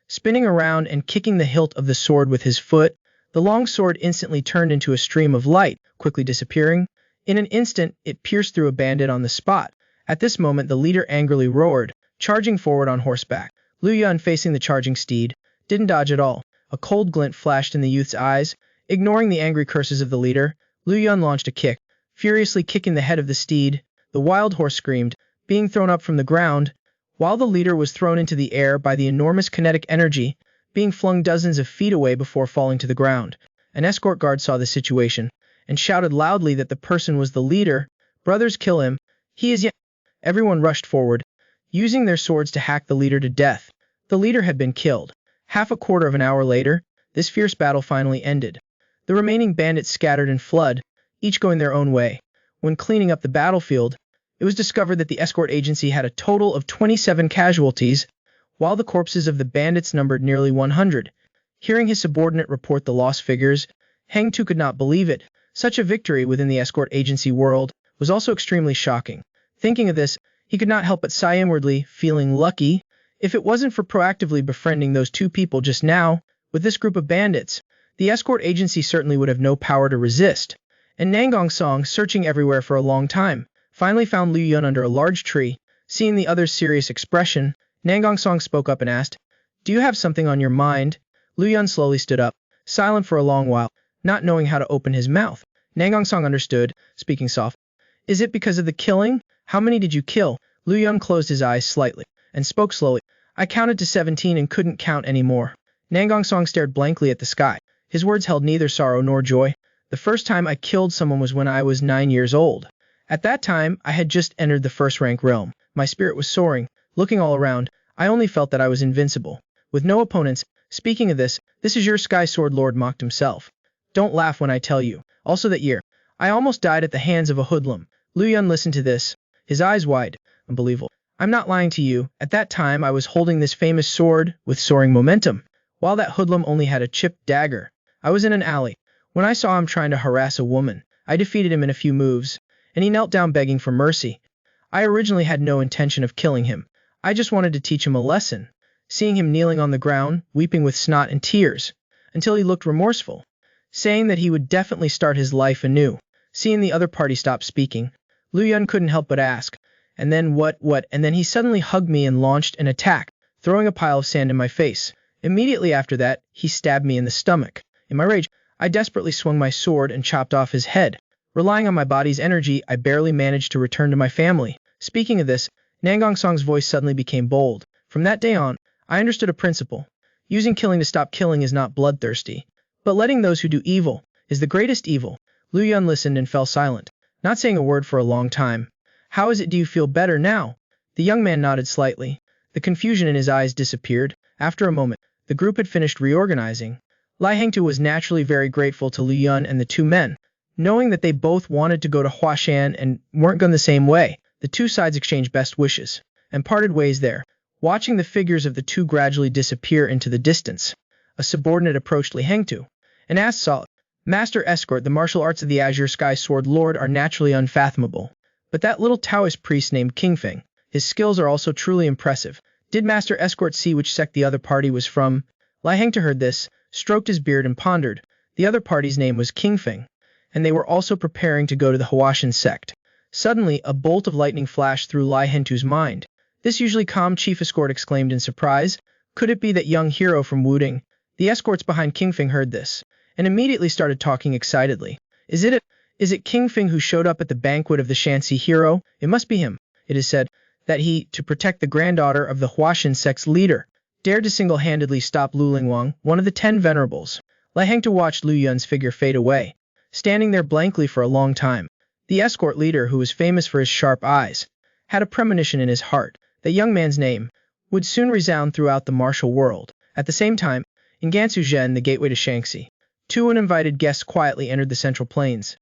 spinning around and kicking the hilt of the sword with his foot. The long sword instantly turned into a stream of light, quickly disappearing. In an instant, it pierced through a bandit on the spot. At this moment, the leader angrily roared, charging forward on horseback. Lu Yun, facing the charging steed, didn't dodge at all. A cold glint flashed in the youth's eyes. Ignoring the angry curses of the leader, Lu Yun launched a kick, furiously kicking the head of the steed. The wild horse screamed, being thrown up from the ground, while the leader was thrown into the air by the enormous kinetic energy, being flung dozens of feet away before falling to the ground. An escort guard saw the situation, and shouted loudly that the person was the leader. "Brothers, kill him. He is yet." Everyone rushed forward, using their swords to hack the leader to death. The leader had been killed. Half a quarter of an hour later, this fierce battle finally ended. The remaining bandits scattered and fled, each going their own way. When cleaning up the battlefield, it was discovered that the escort agency had a total of 27 casualties, while the corpses of the bandits numbered nearly 100. Hearing his subordinate report the loss figures, Heng Tu could not believe it. Such a victory within the escort agency world was also extremely shocking. Thinking of this, he could not help but sigh inwardly, feeling lucky. If it wasn't for proactively befriending those two people just now, with this group of bandits, the escort agency certainly would have no power to resist. And Nangong Song, searching everywhere for a long time, finally found Lu Yun under a large tree. Seeing the other's serious expression, Nangong Song spoke up and asked, "Do you have something on your mind?" Lu Yun slowly stood up, silent for a long while, not knowing how to open his mouth. Nangong Song understood, speaking soft. "Is it because of the killing? How many did you kill?" Lu Yun closed his eyes slightly, and spoke slowly. "I counted to 17 and couldn't count any more." Nangong Song stared blankly at the sky. His words held neither sorrow nor joy. "The first time I killed someone was when I was 9 years old. At that time, I had just entered the first-rank realm. My spirit was soaring. Looking all around, I only felt that I was invincible, with no opponents. Speaking of this is your Sky Sword Lord mocked himself. Don't laugh when I tell you. Also that year, I almost died at the hands of a hoodlum." Lu Yun listened to this, his eyes wide. "Unbelievable. I'm not lying to you. At that time, I was holding this famous sword with soaring momentum, while that hoodlum only had a chipped dagger. I was in an alley when I saw him trying to harass a woman. I defeated him in a few moves, and he knelt down begging for mercy. I originally had no intention of killing him. I just wanted to teach him a lesson. Seeing him kneeling on the ground, weeping with snot and tears, until he looked remorseful, saying that he would definitely start his life anew. Seeing the other party stop speaking, Lu Yun couldn't help but ask, and then what, and then he suddenly hugged me and launched an attack, throwing a pile of sand in my face. Immediately after that, he stabbed me in the stomach. In my rage, I desperately swung my sword and chopped off his head. Relying on my body's energy, I barely managed to return to my family. Speaking of this, Nangong Song's voice suddenly became bold. From that day on, I understood a principle. Using killing to stop killing is not bloodthirsty, but letting those who do evil is the greatest evil. Lu Yun listened and fell silent, not saying a word for a long time. How is it? Do you feel better now? The young man nodded slightly. The confusion in his eyes disappeared. After a moment, the group had finished reorganizing. Lai Hengtu was naturally very grateful to Lu Yun and the two men. Knowing that they both wanted to go to Huashan and weren't going the same way, the two sides exchanged best wishes and parted ways there. Watching the figures of the two gradually disappear into the distance, a subordinate approached Lai Hengtu and asked Solid, Master Escort, the martial arts of the Azure Sky Sword Lord are naturally unfathomable, but that little Taoist priest named King Feng, his skills are also truly impressive. Did Master Escort see which sect the other party was from? Lai Hengtu heard this, stroked his beard and pondered. The other party's name was King Feng, and they were also preparing to go to the Huashan sect. Suddenly, a bolt of lightning flashed through Lai Hengtu's mind. This usually calm chief escort exclaimed in surprise. Could it be that young hero from Wudang? The escorts behind King Feng heard this, and immediately started talking excitedly. Is it King Feng who showed up at the banquet of the Shanxi hero? It must be him. It is said that he, to protect the granddaughter of the Huashan sect's leader, dared to single-handedly stop Lu Lingwang, one of the 10 venerables. Lai Hengtu watched Lu Yun's figure fade away, standing there blankly for a long time. The escort leader, who was famous for his sharp eyes, had a premonition in his heart. The young man's name would soon resound throughout the martial world. At the same time, in Gansu Zhen, the gateway to Shanxi, two uninvited guests quietly entered the central plains.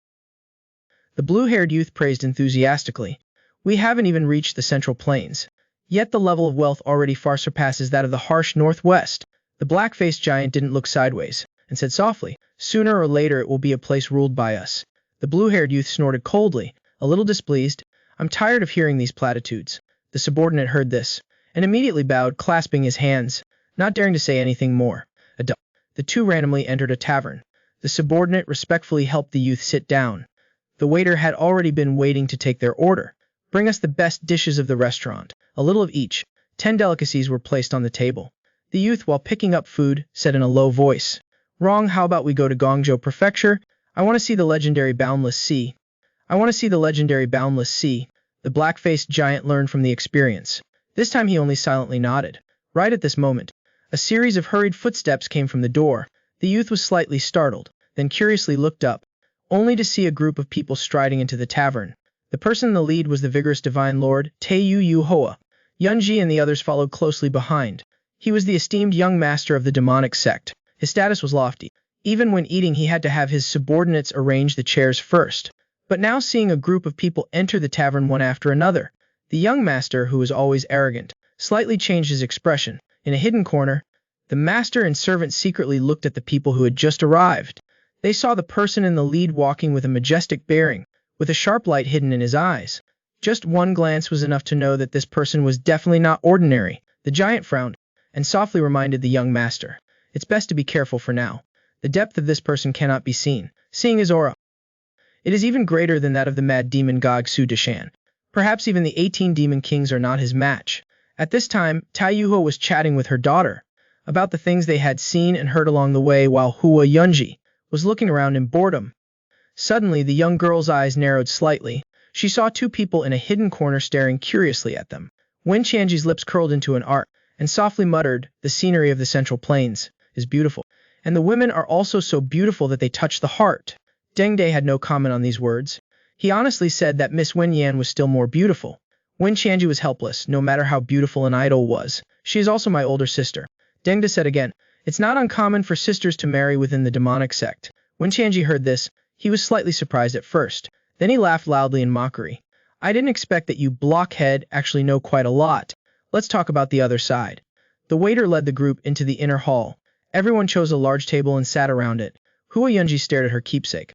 The blue-haired youth praised enthusiastically. We haven't even reached the central plains, yet the level of wealth already far surpasses that of the harsh northwest. The black-faced giant didn't look sideways, and said softly, sooner or later it will be a place ruled by us. The blue-haired youth snorted coldly, a little displeased. I'm tired of hearing these platitudes. The subordinate heard this, and immediately bowed, clasping his hands, not daring to say anything more. The two randomly entered a tavern. The subordinate respectfully helped the youth sit down. The waiter had already been waiting to take their order. Bring us the best dishes of the restaurant, a little of each. 10 delicacies were placed on the table. The youth, while picking up food, said in a low voice, Wrong, how about we go to Guangzhou Prefecture? I want to see the legendary Boundless Sea. The black-faced giant learned from the experience. This time he only silently nodded. Right at this moment, a series of hurried footsteps came from the door. The youth was slightly startled, then curiously looked up, only to see a group of people striding into the tavern. The person in the lead was the vigorous divine lord, Taiyu Hoa. Yunji and the others followed closely behind. He was the esteemed young master of the demonic sect. His status was lofty. Even when eating, he had to have his subordinates arrange the chairs first. But now, seeing a group of people enter the tavern one after another, the young master, who was always arrogant, slightly changed his expression. In a hidden corner, the master and servant secretly looked at the people who had just arrived. They saw the person in the lead walking with a majestic bearing, with a sharp light hidden in his eyes. Just one glance was enough to know that this person was definitely not ordinary. The giant frowned, and softly reminded the young master, It's best to be careful for now. The depth of this person cannot be seen. Seeing his aura, it is even greater than that of the mad demon god Xu Deshan. Perhaps even the 18 demon kings are not his match. At this time, Tai Yuho was chatting with her daughter about the things they had seen and heard along the way, while Hua Yunji was looking around in boredom. Suddenly, the young girl's eyes narrowed slightly. She saw two people in a hidden corner staring curiously at them. Wen Qianji's lips curled into an arc, and softly muttered, The scenery of the Central Plains is beautiful, and the women are also so beautiful that they touch the heart. Deng De had no comment on these words. He honestly said that Miss Wen Yan was still more beautiful. Wen Qianji was helpless, no matter how beautiful an idol was. She is also my older sister. Deng De said again, It's not uncommon for sisters to marry within the demonic sect. When Qianji heard this, he was slightly surprised at first. Then he laughed loudly in mockery. I didn't expect that you blockhead actually know quite a lot. Let's talk about the other side. The waiter led the group into the inner hall. Everyone chose a large table and sat around it. Hua Yunji stared at her keepsake.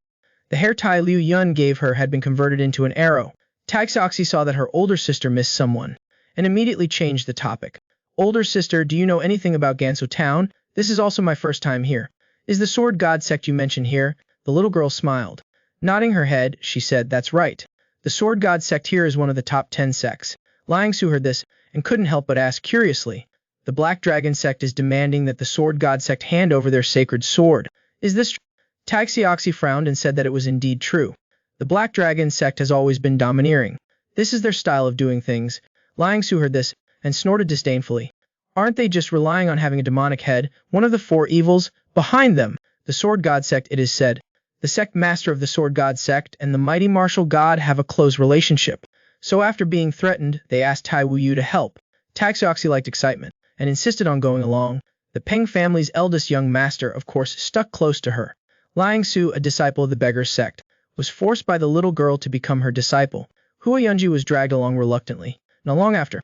The hair tie Liu Yun gave her had been converted into an arrow. Taxoxy saw that her older sister missed someone, and immediately changed the topic. Older sister, do you know anything about Gansu town? This is also my first time here. Is the sword god sect you mentioned here? The little girl smiled. Nodding her head, she said, that's right. The sword god sect here is one of the top 10 sects. Liang Su heard this, and couldn't help but ask curiously. The Black Dragon sect is demanding that the sword god sect hand over their sacred sword. Is this true? Taxioxy frowned and said that it was indeed true. The Black Dragon sect has always been domineering. This is their style of doing things. Liang Su heard this, and snorted disdainfully. Aren't they just relying on having a demonic head, one of the four evils, behind them? The sword god sect, it is said. The sect master of the sword god sect and the mighty martial god have a close relationship. So after being threatened, they asked Tai Wu Yu to help. Taxioxy liked excitement, and insisted on going along. The Peng family's eldest young master, of course, stuck close to her. Liang Su, a disciple of the beggar's sect, was forced by the little girl to become her disciple. Hua Yunji was dragged along reluctantly. Not long after,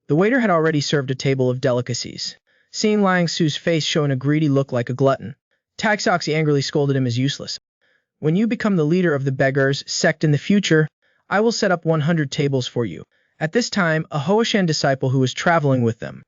the waiter had already served a table of delicacies. Seeing Liang Su's face showing a greedy look like a glutton, Taxoxy angrily scolded him as useless. When you become the leader of the beggars sect in the future, I will set up 100 tables for you. At this time, a Hoashan disciple who was traveling with them.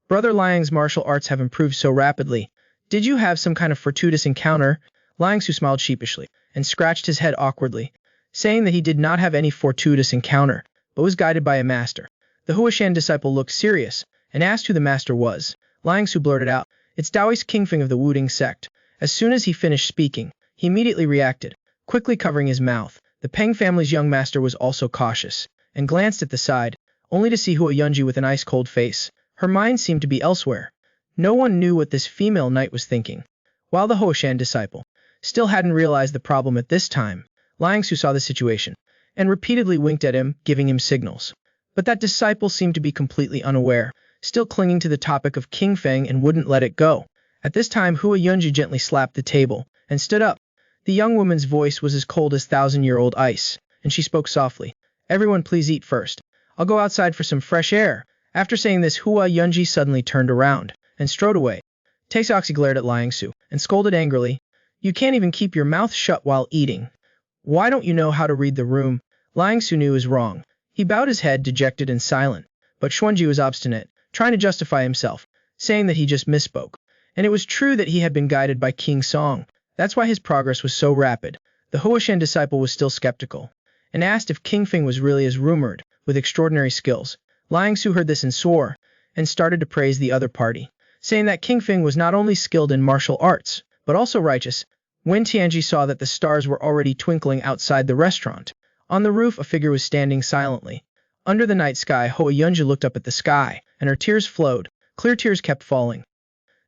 Brother Liang's martial arts have improved so rapidly. Did you have some kind of fortuitous encounter? Liang Su smiled sheepishly, and scratched his head awkwardly, saying that he did not have any fortuitous encounter, but was guided by a master. The Huashan disciple looked serious, and asked who the master was. Liang Su blurted out, it's Taoist Kingfeng of the Wudang sect. As soon as he finished speaking, he immediately reacted, quickly covering his mouth. The Peng family's young master was also cautious, and glanced at the side, only to see Hua Yunji with an ice-cold face. Her mind seemed to be elsewhere. No one knew what this female knight was thinking. While the Huashan disciple still hadn't realized the problem at this time, Liang Su saw the situation, and repeatedly winked at him, giving him signals. But that disciple seemed to be completely unaware, still clinging to the topic of Kingfeng and wouldn't let it go. At this time, Hua Yunji gently slapped the table, and stood up. The young woman's voice was as cold as thousand-year-old ice, and she spoke softly. Everyone please eat first. I'll go outside for some fresh air. After saying this, Hua Yunji suddenly turned around, and strode away. Taexoxy glared at Liang Su, and scolded angrily. You can't even keep your mouth shut while eating. Why don't you know how to read the room? Liang Su knew he was wrong. He bowed his head, dejected and silent. But Xuanji was obstinate, trying to justify himself, saying that he just misspoke. And it was true that he had been guided by King Song. That's why his progress was so rapid. The Huashan disciple was still skeptical, and asked if Kingfeng was really as rumored, with extraordinary skills. Liang Su heard this and swore, and started to praise the other party, saying that Kingfeng was not only skilled in martial arts, but also righteous. When Tianji saw that the stars were already twinkling outside the restaurant, on the roof a figure was standing silently. Under the night sky, Hua Yunji looked up at the sky, and her tears flowed. Clear tears kept falling.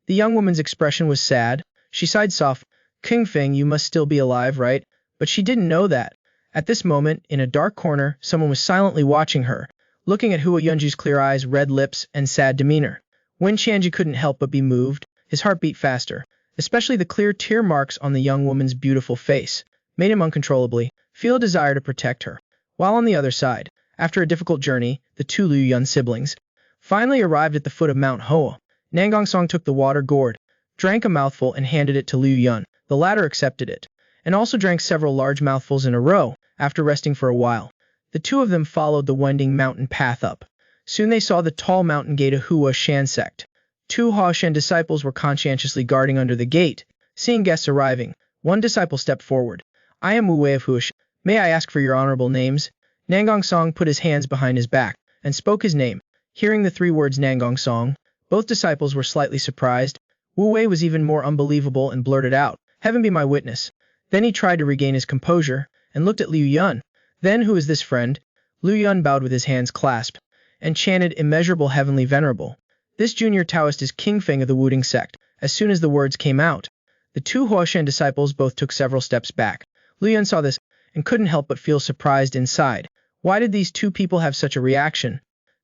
The young woman's expression was sad. She sighed soft. Kingfeng, you must still be alive, right? But she didn't know that. At this moment, in a dark corner, someone was silently watching her, looking at Hua Yunji's clear eyes, red lips, and sad demeanor. When Tianji couldn't help but be moved, his heart beat faster. Especially the clear tear marks on the young woman's beautiful face made him uncontrollably feel a desire to protect her. While on the other side, after a difficult journey, the two Liu Yun siblings finally arrived at the foot of Mount Hoa. Nangang Song took the water gourd, drank a mouthful and handed it to Liu Yun. The latter accepted it, and also drank several large mouthfuls in a row. After resting for a while, the two of them followed the winding mountain path up. Soon they saw the tall mountain gate of Hua Shan sect. Two Huashan disciples were conscientiously guarding under the gate. Seeing guests arriving, one disciple stepped forward. I am Wu Wei of Huashan. May I ask for your honorable names? Nangang Song put his hands behind his back, and spoke his name. Hearing the three words Nangang Song, both disciples were slightly surprised. Wu Wei was even more unbelievable and blurted out, Heaven be my witness. Then he tried to regain his composure, and looked at Liu Yun. Then who is this friend? Liu Yun bowed with his hands clasped, and chanted immeasurable heavenly venerable. This junior Taoist is Kingfeng of the Wudang sect. As soon as the words came out, the two Huashan disciples both took several steps back. Liu Yun saw this, and couldn't help but feel surprised inside. Why did these two people have such a reaction?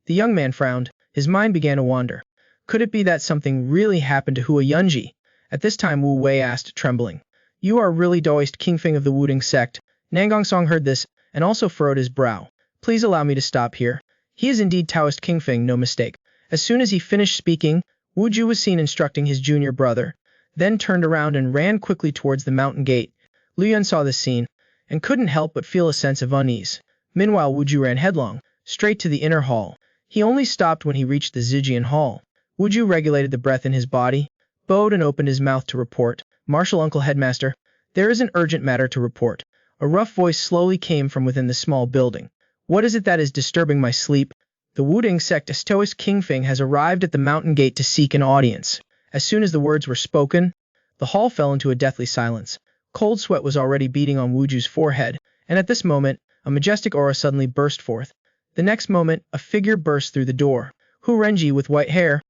The young man frowned. His mind began to wander. Could it be that something really happened to Hua Yunji? At this time Wu Wei asked, trembling. You are really Taoist Kingfeng of the Wudang sect? Nangang Song heard this, and also furrowed his brow. Please allow me to stop here. He is indeed Taoist Kingfeng, no mistake. As soon as he finished speaking, Wu Ju was seen instructing his junior brother, then turned around and ran quickly towards the mountain gate. Yun saw this scene, and couldn't help but feel a sense of unease. Meanwhile, Wuju ran headlong, straight to the inner hall. He only stopped when he reached the Zijian hall. Wuju regulated the breath in his body, bowed and opened his mouth to report. Marshal Uncle Headmaster, there is an urgent matter to report. A rough voice slowly came from within the small building. What is it that is disturbing my sleep? The Wudang sect Estoist Kingfing has arrived at the mountain gate to seek an audience. As soon as the words were spoken, the hall fell into a deathly silence. Cold sweat was already beating on Wuju's forehead, and at this moment, a majestic aura suddenly burst forth. The next moment, a figure burst through the door. Hu Renji, with white hair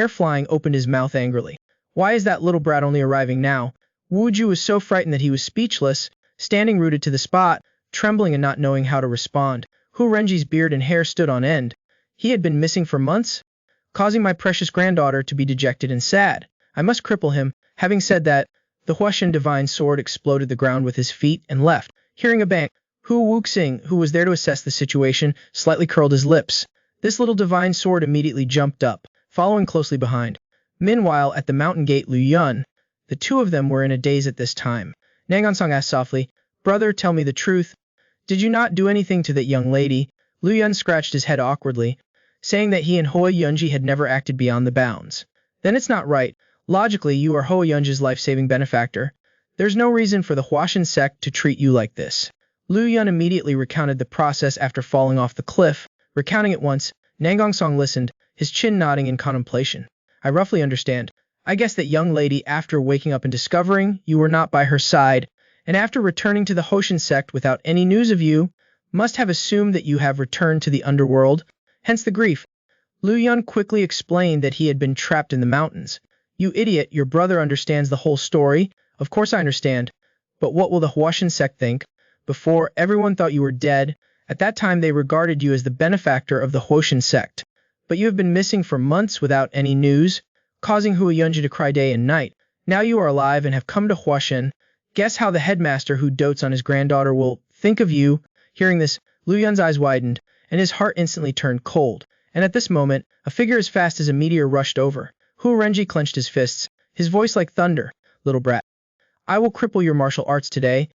flying, opened his mouth angrily. Why is that little brat only arriving now? Wuju was so frightened that he was speechless, standing rooted to the spot, trembling and not knowing how to respond. Hu Renji's beard and hair stood on end. He had been missing for months, causing my precious granddaughter to be dejected and sad. I must cripple him. Having said that, the Huashan divine sword exploded the ground with his feet and left. Hearing a bang, Hu Wuxing, who was there to assess the situation, slightly curled his lips. This little divine sword immediately jumped up, following closely behind. Meanwhile, at the mountain gate, Lu Yun, the two of them were in a daze at this time. Nangansong asked softly, Brother, tell me the truth. Did you not do anything to that young lady? Lu Yun scratched his head awkwardly, saying that he and Hoa Yunji had never acted beyond the bounds. Then it's not right. Logically, you are Hoa Yunji's life-saving benefactor. There's no reason for the Huashan sect to treat you like this. Lu Yun immediately recounted the process after falling off the cliff. Recounting it once, Nangansong listened, his chin nodding in contemplation. I roughly understand. I guess that young lady, after waking up and discovering you were not by her side, and after returning to the Hoshin sect without any news of you, must have assumed that you have returned to the underworld, hence the grief. Lu Yun quickly explained that he had been trapped in the mountains. You idiot, your brother understands the whole story. Of course I understand. But what will the Huashan sect think? Before, everyone thought you were dead. At that time they regarded you as the benefactor of the Huashan sect. But you have been missing for months without any news, causing Hua Yunji to cry day and night. Now you are alive and have come to Huashan. Guess how the headmaster who dotes on his granddaughter will think of you. Hearing this, Lu Yun's eyes widened, and his heart instantly turned cold. And at this moment, a figure as fast as a meteor rushed over. Hu Renji clenched his fists, his voice like thunder. Little brat, I will cripple your martial arts today.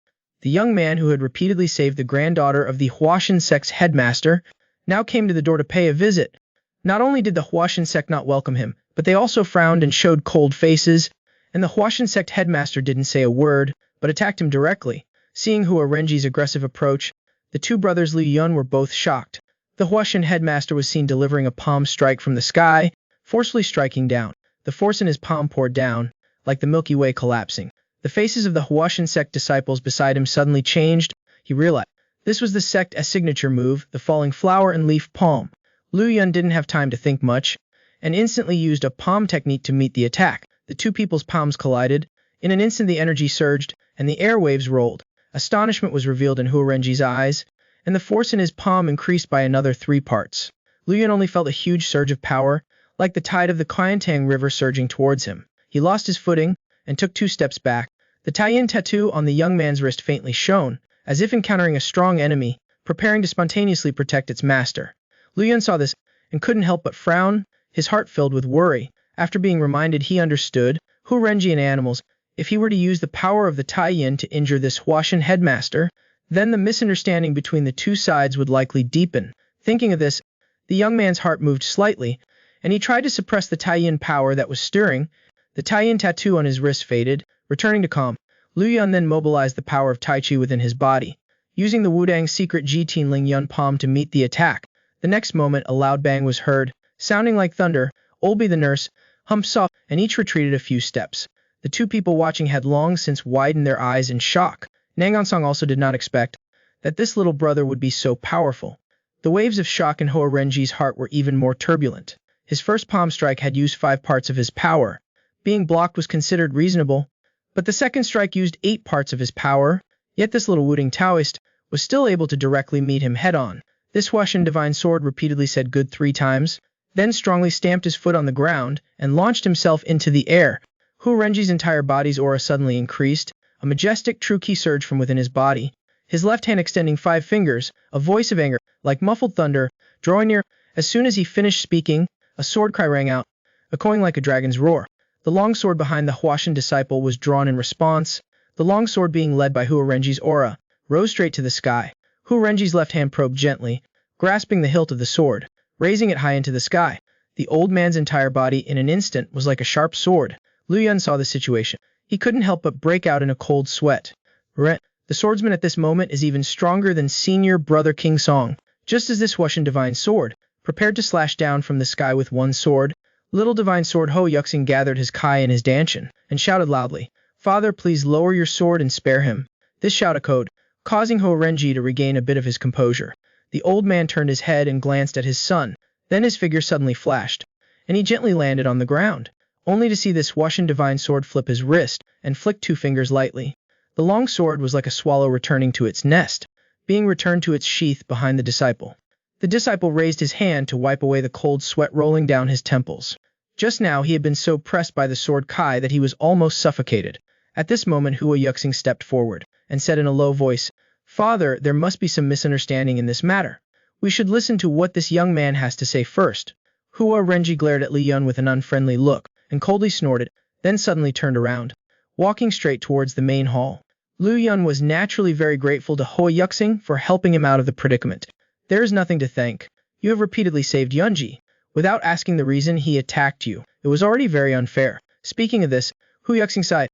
The young man who had repeatedly saved the granddaughter of the Huashan sect's headmaster now came to the door to pay a visit. Not only did the Huashan sect not welcome him, but they also frowned and showed cold faces, and the Huashan sect headmaster didn't say a word, but attacked him directly. Seeing Hua Renji's aggressive approach, the two brothers Lu Yun were both shocked. The Huashan headmaster was seen delivering a palm strike from the sky, forcefully striking down. The force in his palm poured down, like the Milky Way collapsing. The faces of the Huashan sect disciples beside him suddenly changed. He realized this was the sect's signature move, the falling flower and leaf palm. Lu Yun didn't have time to think much, and instantly used a palm technique to meet the attack. The two people's palms collided. In an instant the energy surged, and the airwaves rolled. Astonishment was revealed in Hua Renji's eyes, and the force in his palm increased by another 3 parts. Lu Yun only felt a huge surge of power, like the tide of the Qiantang River surging towards him. He lost his footing, and took 2 steps back. The Taiyin tattoo on the young man's wrist faintly shone, as if encountering a strong enemy, preparing to spontaneously protect its master. Lu Yun saw this, and couldn't help but frown, his heart filled with worry. After being reminded he understood, Hu Renji and animals, if he were to use the power of the Taiyin to injure this Huashan headmaster, then the misunderstanding between the two sides would likely deepen. Thinking of this, the young man's heart moved slightly, and he tried to suppress the Taiyin power that was stirring. The Taiyin tattoo on his wrist faded, returning to calm. Lu Yun then mobilized the power of Tai Chi within his body, using the Wudang secret Jitin Ling Yun palm to meet the attack. The next moment a loud bang was heard, sounding like thunder. Olbi the nurse humped soft, and each retreated a few steps. The two people watching had long since widened their eyes in shock. Nangansong also did not expect that this little brother would be so powerful. The waves of shock in Hoa Renji's heart were even more turbulent. His first palm strike had used 5 parts of his power. Being blocked was considered reasonable, but the second strike used 8 parts of his power, yet this little Wudang Taoist was still able to directly meet him head-on. This Huashan divine sword repeatedly said good 3 times, then strongly stamped his foot on the ground and launched himself into the air. Hu Renji's entire body's aura suddenly increased, a majestic true ki surged from within his body, his left hand extending 5 fingers, a voice of anger, like muffled thunder, drawing near. As soon as he finished speaking, a sword cry rang out, echoing like a dragon's roar. The long sword behind the Huashan disciple was drawn in response. The long sword, being led by Huarenji's aura, rose straight to the sky. Huarenji's left hand probed gently, grasping the hilt of the sword, raising it high into the sky. The old man's entire body in an instant was like a sharp sword. Liu Yun saw the situation. He couldn't help but break out in a cold sweat. The swordsman at this moment is even stronger than senior brother King Song. Just as this Wuxian divine sword prepared to slash down from the sky with one sword, little divine sword Ho Yuxing gathered his kai and his danshan, and shouted loudly, "Father, please lower your sword and spare him." This shout echoed, causing Ho Renji to regain a bit of his composure. The old man turned his head and glanced at his son, then his figure suddenly flashed, and he gently landed on the ground, only to see this Wuxian divine sword flip his wrist and flick two fingers lightly. The long sword was like a swallow returning to its nest, being returned to its sheath behind the disciple. The disciple raised his hand to wipe away the cold sweat rolling down his temples. Just now he had been so pressed by the sword kai that he was almost suffocated. At this moment Hua Yuxing stepped forward and said in a low voice, "Father, there must be some misunderstanding in this matter. We should listen to what this young man has to say first." Hua Renji glared at Li Yun with an unfriendly look and coldly snorted, then suddenly turned around, walking straight towards the main hall. Liu Yun was naturally very grateful to Hua Yuxing for helping him out of the predicament. "There is nothing to thank. You have repeatedly saved Yunji, without asking the reason he attacked you. It was already very unfair." Speaking of this, Hua Yuxing sighed,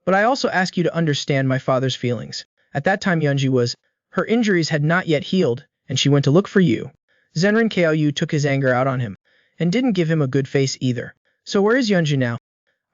"But I also ask you to understand my father's feelings. At that time Yunji was, her injuries had not yet healed, and she went to look for you. Zenrin Kaoyu took his anger out on him, and didn't give him a good face either. So where is Yunji now?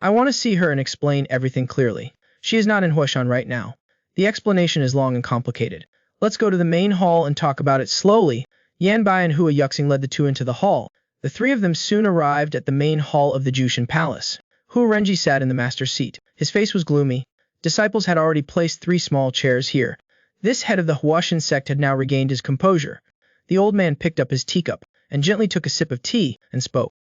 I want to see her and explain everything clearly. She is not in Huashan right now. The explanation is long and complicated. Let's go to the main hall and talk about it slowly." Yan Bai and Hua Yuxing led the two into the hall. The three of them soon arrived at the main hall of the Jushin Palace. Hua Renji sat in the master's seat. His face was gloomy. Disciples had already placed 3 small chairs here. This head of the Huashan sect had now regained his composure. The old man picked up his teacup and gently took a sip of tea and spoke.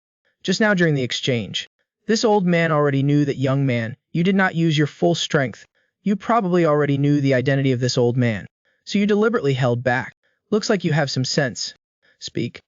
Just now during the exchange, this old man already knew that, young man, you did not use your full strength. You probably already knew the identity of this old man, so you deliberately held back. Looks like you have some sense. Speak.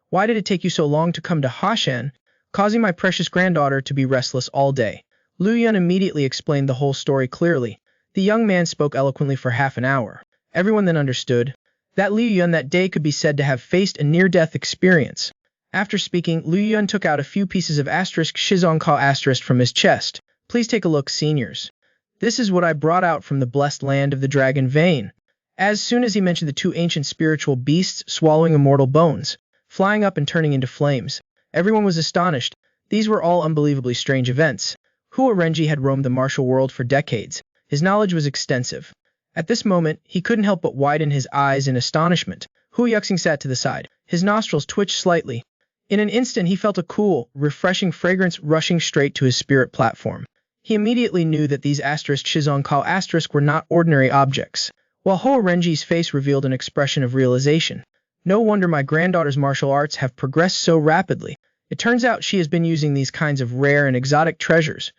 Why did it take you so long to come to Huashan, causing my precious granddaughter to be restless all day?" Liu Yun immediately explained the whole story clearly. The young man spoke eloquently for half an hour. Everyone then understood that Liu Yun that day could be said to have faced a near-death experience. After speaking, Liu Yun took out a few pieces of Shizongka from his chest. "Please take a look, seniors. This is what I brought out from the blessed land of the dragon vein." As soon as he mentioned the 2 ancient spiritual beasts swallowing immortal bones, flying up and turning into flames, everyone was astonished. These were all unbelievably strange events. Hua Renji had roamed the martial world for decades. His knowledge was extensive. At this moment, he couldn't help but widen his eyes in astonishment. Hua Yuxing sat to the side. His nostrils twitched slightly. In an instant he felt a cool, refreshing fragrance rushing straight to his spirit platform. He immediately knew that these Shizongka were not ordinary objects, while Hua Renji's face revealed an expression of realization. "No wonder my granddaughter's martial arts have progressed so rapidly. It turns out she has been using these kinds of rare and exotic treasures."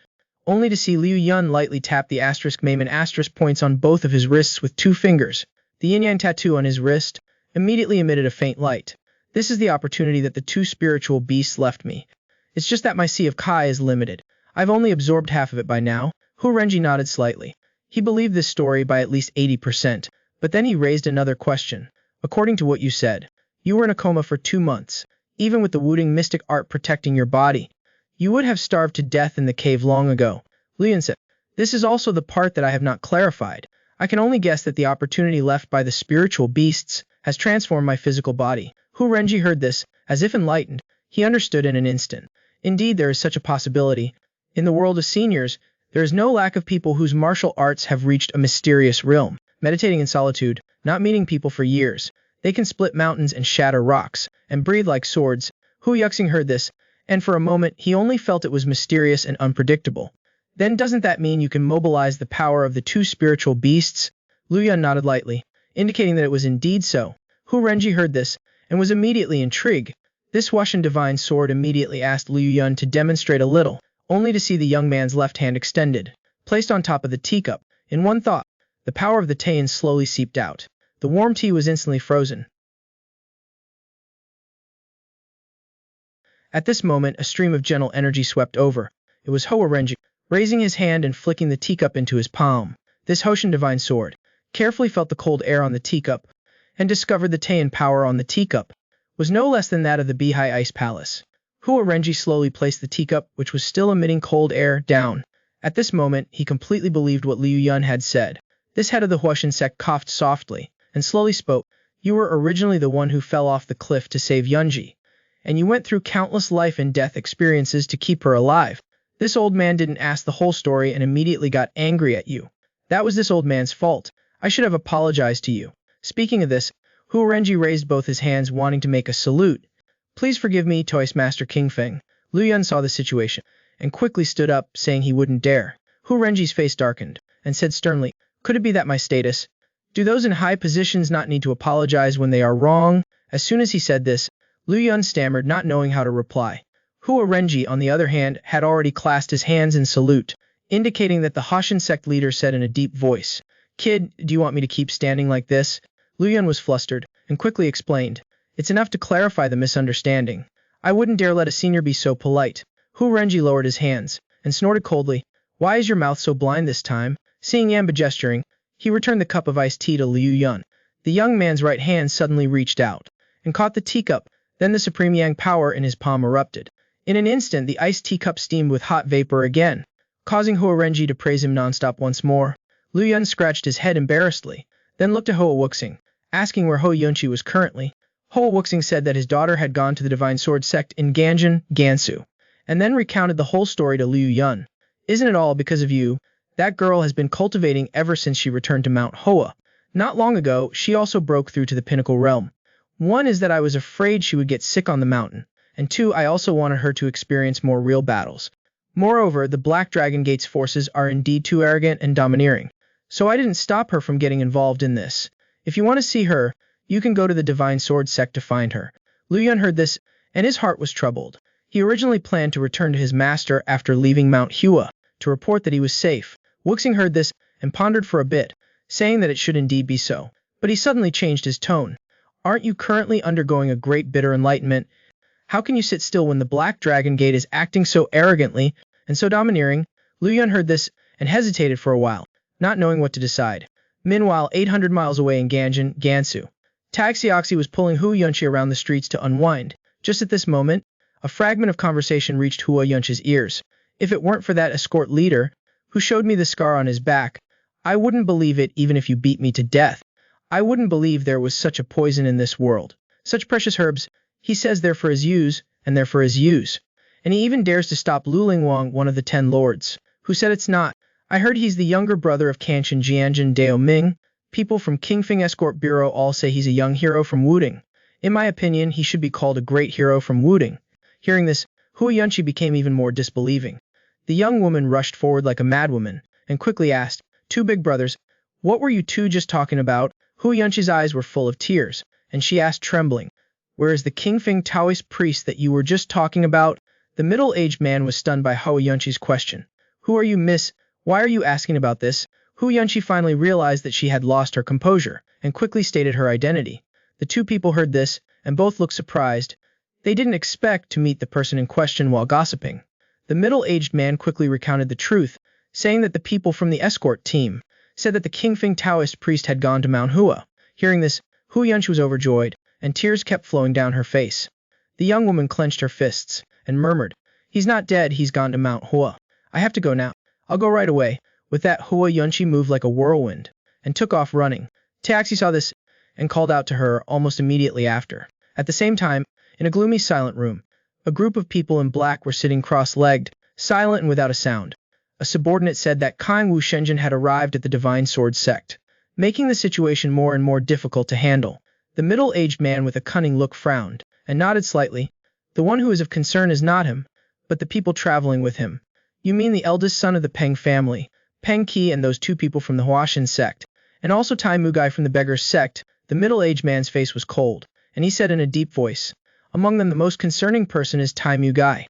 Only to see Liu Yun lightly tap the *** points on both of his wrists with 2 fingers. The yin-yang tattoo on his wrist immediately emitted a faint light. "This is the opportunity that the 2 spiritual beasts left me. It's just that my sea of Kai is limited. I've only absorbed half of it by now." Hua Renji nodded slightly. He believed this story by at least 80%, but then he raised another question. "According to what you said, you were in a coma for 2 months. Even with the Wudang mystic art protecting your body, you would have starved to death in the cave long ago." Liu Yun said, "This is also the part that I have not clarified. I can only guess that the opportunity left by the spiritual beasts has transformed my physical body." Hua Renji heard this, as if enlightened. He understood in an instant. Indeed, there is such a possibility. In the world of seniors, there is no lack of people whose martial arts have reached a mysterious realm. Meditating in solitude, not meeting people for years, they can split mountains and shatter rocks, and breathe like swords. Hua Yuxing heard this, and for a moment he only felt it was mysterious and unpredictable. "Then doesn't that mean you can mobilize the power of the 2 spiritual beasts?" Liu Yun nodded lightly, indicating that it was indeed so. Hua Renji heard this, and was immediately intrigued. This Wuxian divine sword immediately asked Liu Yun to demonstrate a little, only to see the young man's left hand extended, placed on top of the teacup. In one thought, the power of the Taiyan slowly seeped out. The warm tea was instantly frozen. At this moment, a stream of gentle energy swept over. It was Hua Renji, raising his hand and flicking the teacup into his palm. this Hoshin divine sword, carefully felt the cold air on the teacup, and discovered the Taiyan power on the teacup was no less than that of the Beihai Ice Palace. Hua Renji slowly placed the teacup, which was still emitting cold air, down. At this moment, he completely believed what Liu Yun had said. This head of the Huashan sect coughed softly, and slowly spoke. You were originally the one who fell off the cliff to save Yunji, and you went through countless life and death experiences to keep her alive. This old man didn't ask the whole story and immediately got angry at you. That was this old man's fault. I should have apologized to you. Speaking of this, Hua Renji raised both his hands wanting to make a salute. Please forgive me, Toy's Master King Feng. Liu Yun saw the situation, and quickly stood up, saying he wouldn't dare. Hua Renji's face darkened, and said sternly, could it be that my status? Do those in high positions not need to apologize when they are wrong? As soon as he said this, Liu Yun stammered, not knowing how to reply. Hua Renji, on the other hand, had already clasped his hands in salute, indicating that the Hoshin sect leader said in a deep voice, Kid, do you want me to keep standing like this? Liu Yun was flustered, and quickly explained, it's enough to clarify the misunderstanding. I wouldn't dare let a senior be so polite. Hua Renji lowered his hands, and snorted coldly, why is your mouth so blind this time? Seeing Yamba gesturing, he returned the cup of iced tea to Liu Yun. The young man's right hand suddenly reached out, and caught the teacup, then the supreme yang power in his palm erupted. In an instant the iced teacup steamed with hot vapor again, causing Hua Renji to praise him nonstop once more. Liu Yun scratched his head embarrassedly, then looked at Hua Wuxing, asking where Hua Yunqi was currently. Hua Wuxing said that his daughter had gone to the Divine Sword sect in Ganjin, Gansu, and then recounted the whole story to Liu Yun. Isn't it all because of you? That girl has been cultivating ever since she returned to Mount Hoa. Not long ago, she also broke through to the pinnacle realm. One is that I was afraid she would get sick on the mountain, and two, I also wanted her to experience more real battles. Moreover, the Black Dragon Gate's forces are indeed too arrogant and domineering, so I didn't stop her from getting involved in this. If you want to see her, you can go to the Divine Sword sect to find her. Liu Yun heard this, and his heart was troubled. He originally planned to return to his master after leaving Mount Hua, to report that he was safe. Wuxing heard this, and pondered for a bit, saying that it should indeed be so. But he suddenly changed his tone. Aren't you currently undergoing a great bitter enlightenment? How can you sit still when the Black Dragon Gate is acting so arrogantly and so domineering? Liu Yun heard this, and hesitated for a while, not knowing what to decide. Meanwhile, 800 miles away in Ganjin, Gansu, Taxioxy was pulling Hua Yunqi around the streets to unwind. Just at this moment, a fragment of conversation reached Hua Yunqi's ears. If it weren't for that escort leader, who showed me the scar on his back, I wouldn't believe it even if you beat me to death. I wouldn't believe there was such a poison in this world. Such precious herbs, he says they're for his use, and they're for his use. And he even dares to stop Lu Lingwang, one of the 10 lords, who said it's not. I heard he's the younger brother of Kanshin Jianjin Dao Ming. People from Qingfeng Escort Bureau all say he's a young hero from Wudang. In my opinion, he should be called a great hero from Wudang. Hearing this, Hua Yunqi became even more disbelieving. The young woman rushed forward like a madwoman, and quickly asked, two big brothers, what were you two just talking about? Hua Yunqi's eyes were full of tears, and she asked trembling, where is the Qingfeng Taoist priest that you were just talking about? The middle-aged man was stunned by Hua Yunqi's question. Who are you, miss? Why are you asking about this? Hua Yunqi finally realized that she had lost her composure, and quickly stated her identity. The two people heard this, and both looked surprised. They didn't expect to meet the person in question while gossiping. The middle-aged man quickly recounted the truth, saying that the people from the escort team said that the Qingfeng Taoist priest had gone to Mount Hua. Hearing this, Hua Yunqi was overjoyed, and tears kept flowing down her face. The young woman clenched her fists, and murmured, he's not dead, he's gone to Mount Hua. I have to go now. I'll go right away. With that, Hua Yunqi moved like a whirlwind, and took off running. Taxi saw this, and called out to her almost immediately after. At the same time, in a gloomy silent room, a group of people in black were sitting cross-legged, silent and without a sound. A subordinate said that Kang Wu Shenzhen had arrived at the Divine Sword sect, making the situation more and more difficult to handle. The middle-aged man with a cunning look frowned, and nodded slightly. The one who is of concern is not him, but the people traveling with him. You mean the eldest son of the Peng family, Peng Qi, and those two people from the Huashan sect, and also Tai Mugai from the Beggar's sect? The middle-aged man's face was cold, and he said in a deep voice, among them the most concerning person is Tai Mugai.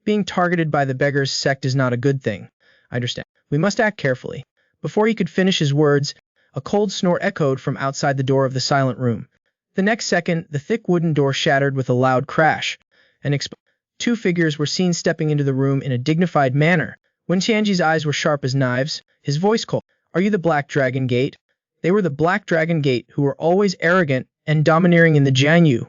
Being targeted by the Beggar's sect is not a good thing. I understand. We must act carefully. Before he could finish his words, a cold snort echoed from outside the door of the silent room. The next second, the thick wooden door shattered with a loud crash, and two figures were seen stepping into the room in a dignified manner. When Tianji's eyes were sharp as knives, his voice cold. Are you the Black Dragon Gate? They were the Black Dragon Gate who were always arrogant and domineering in the Jianyu.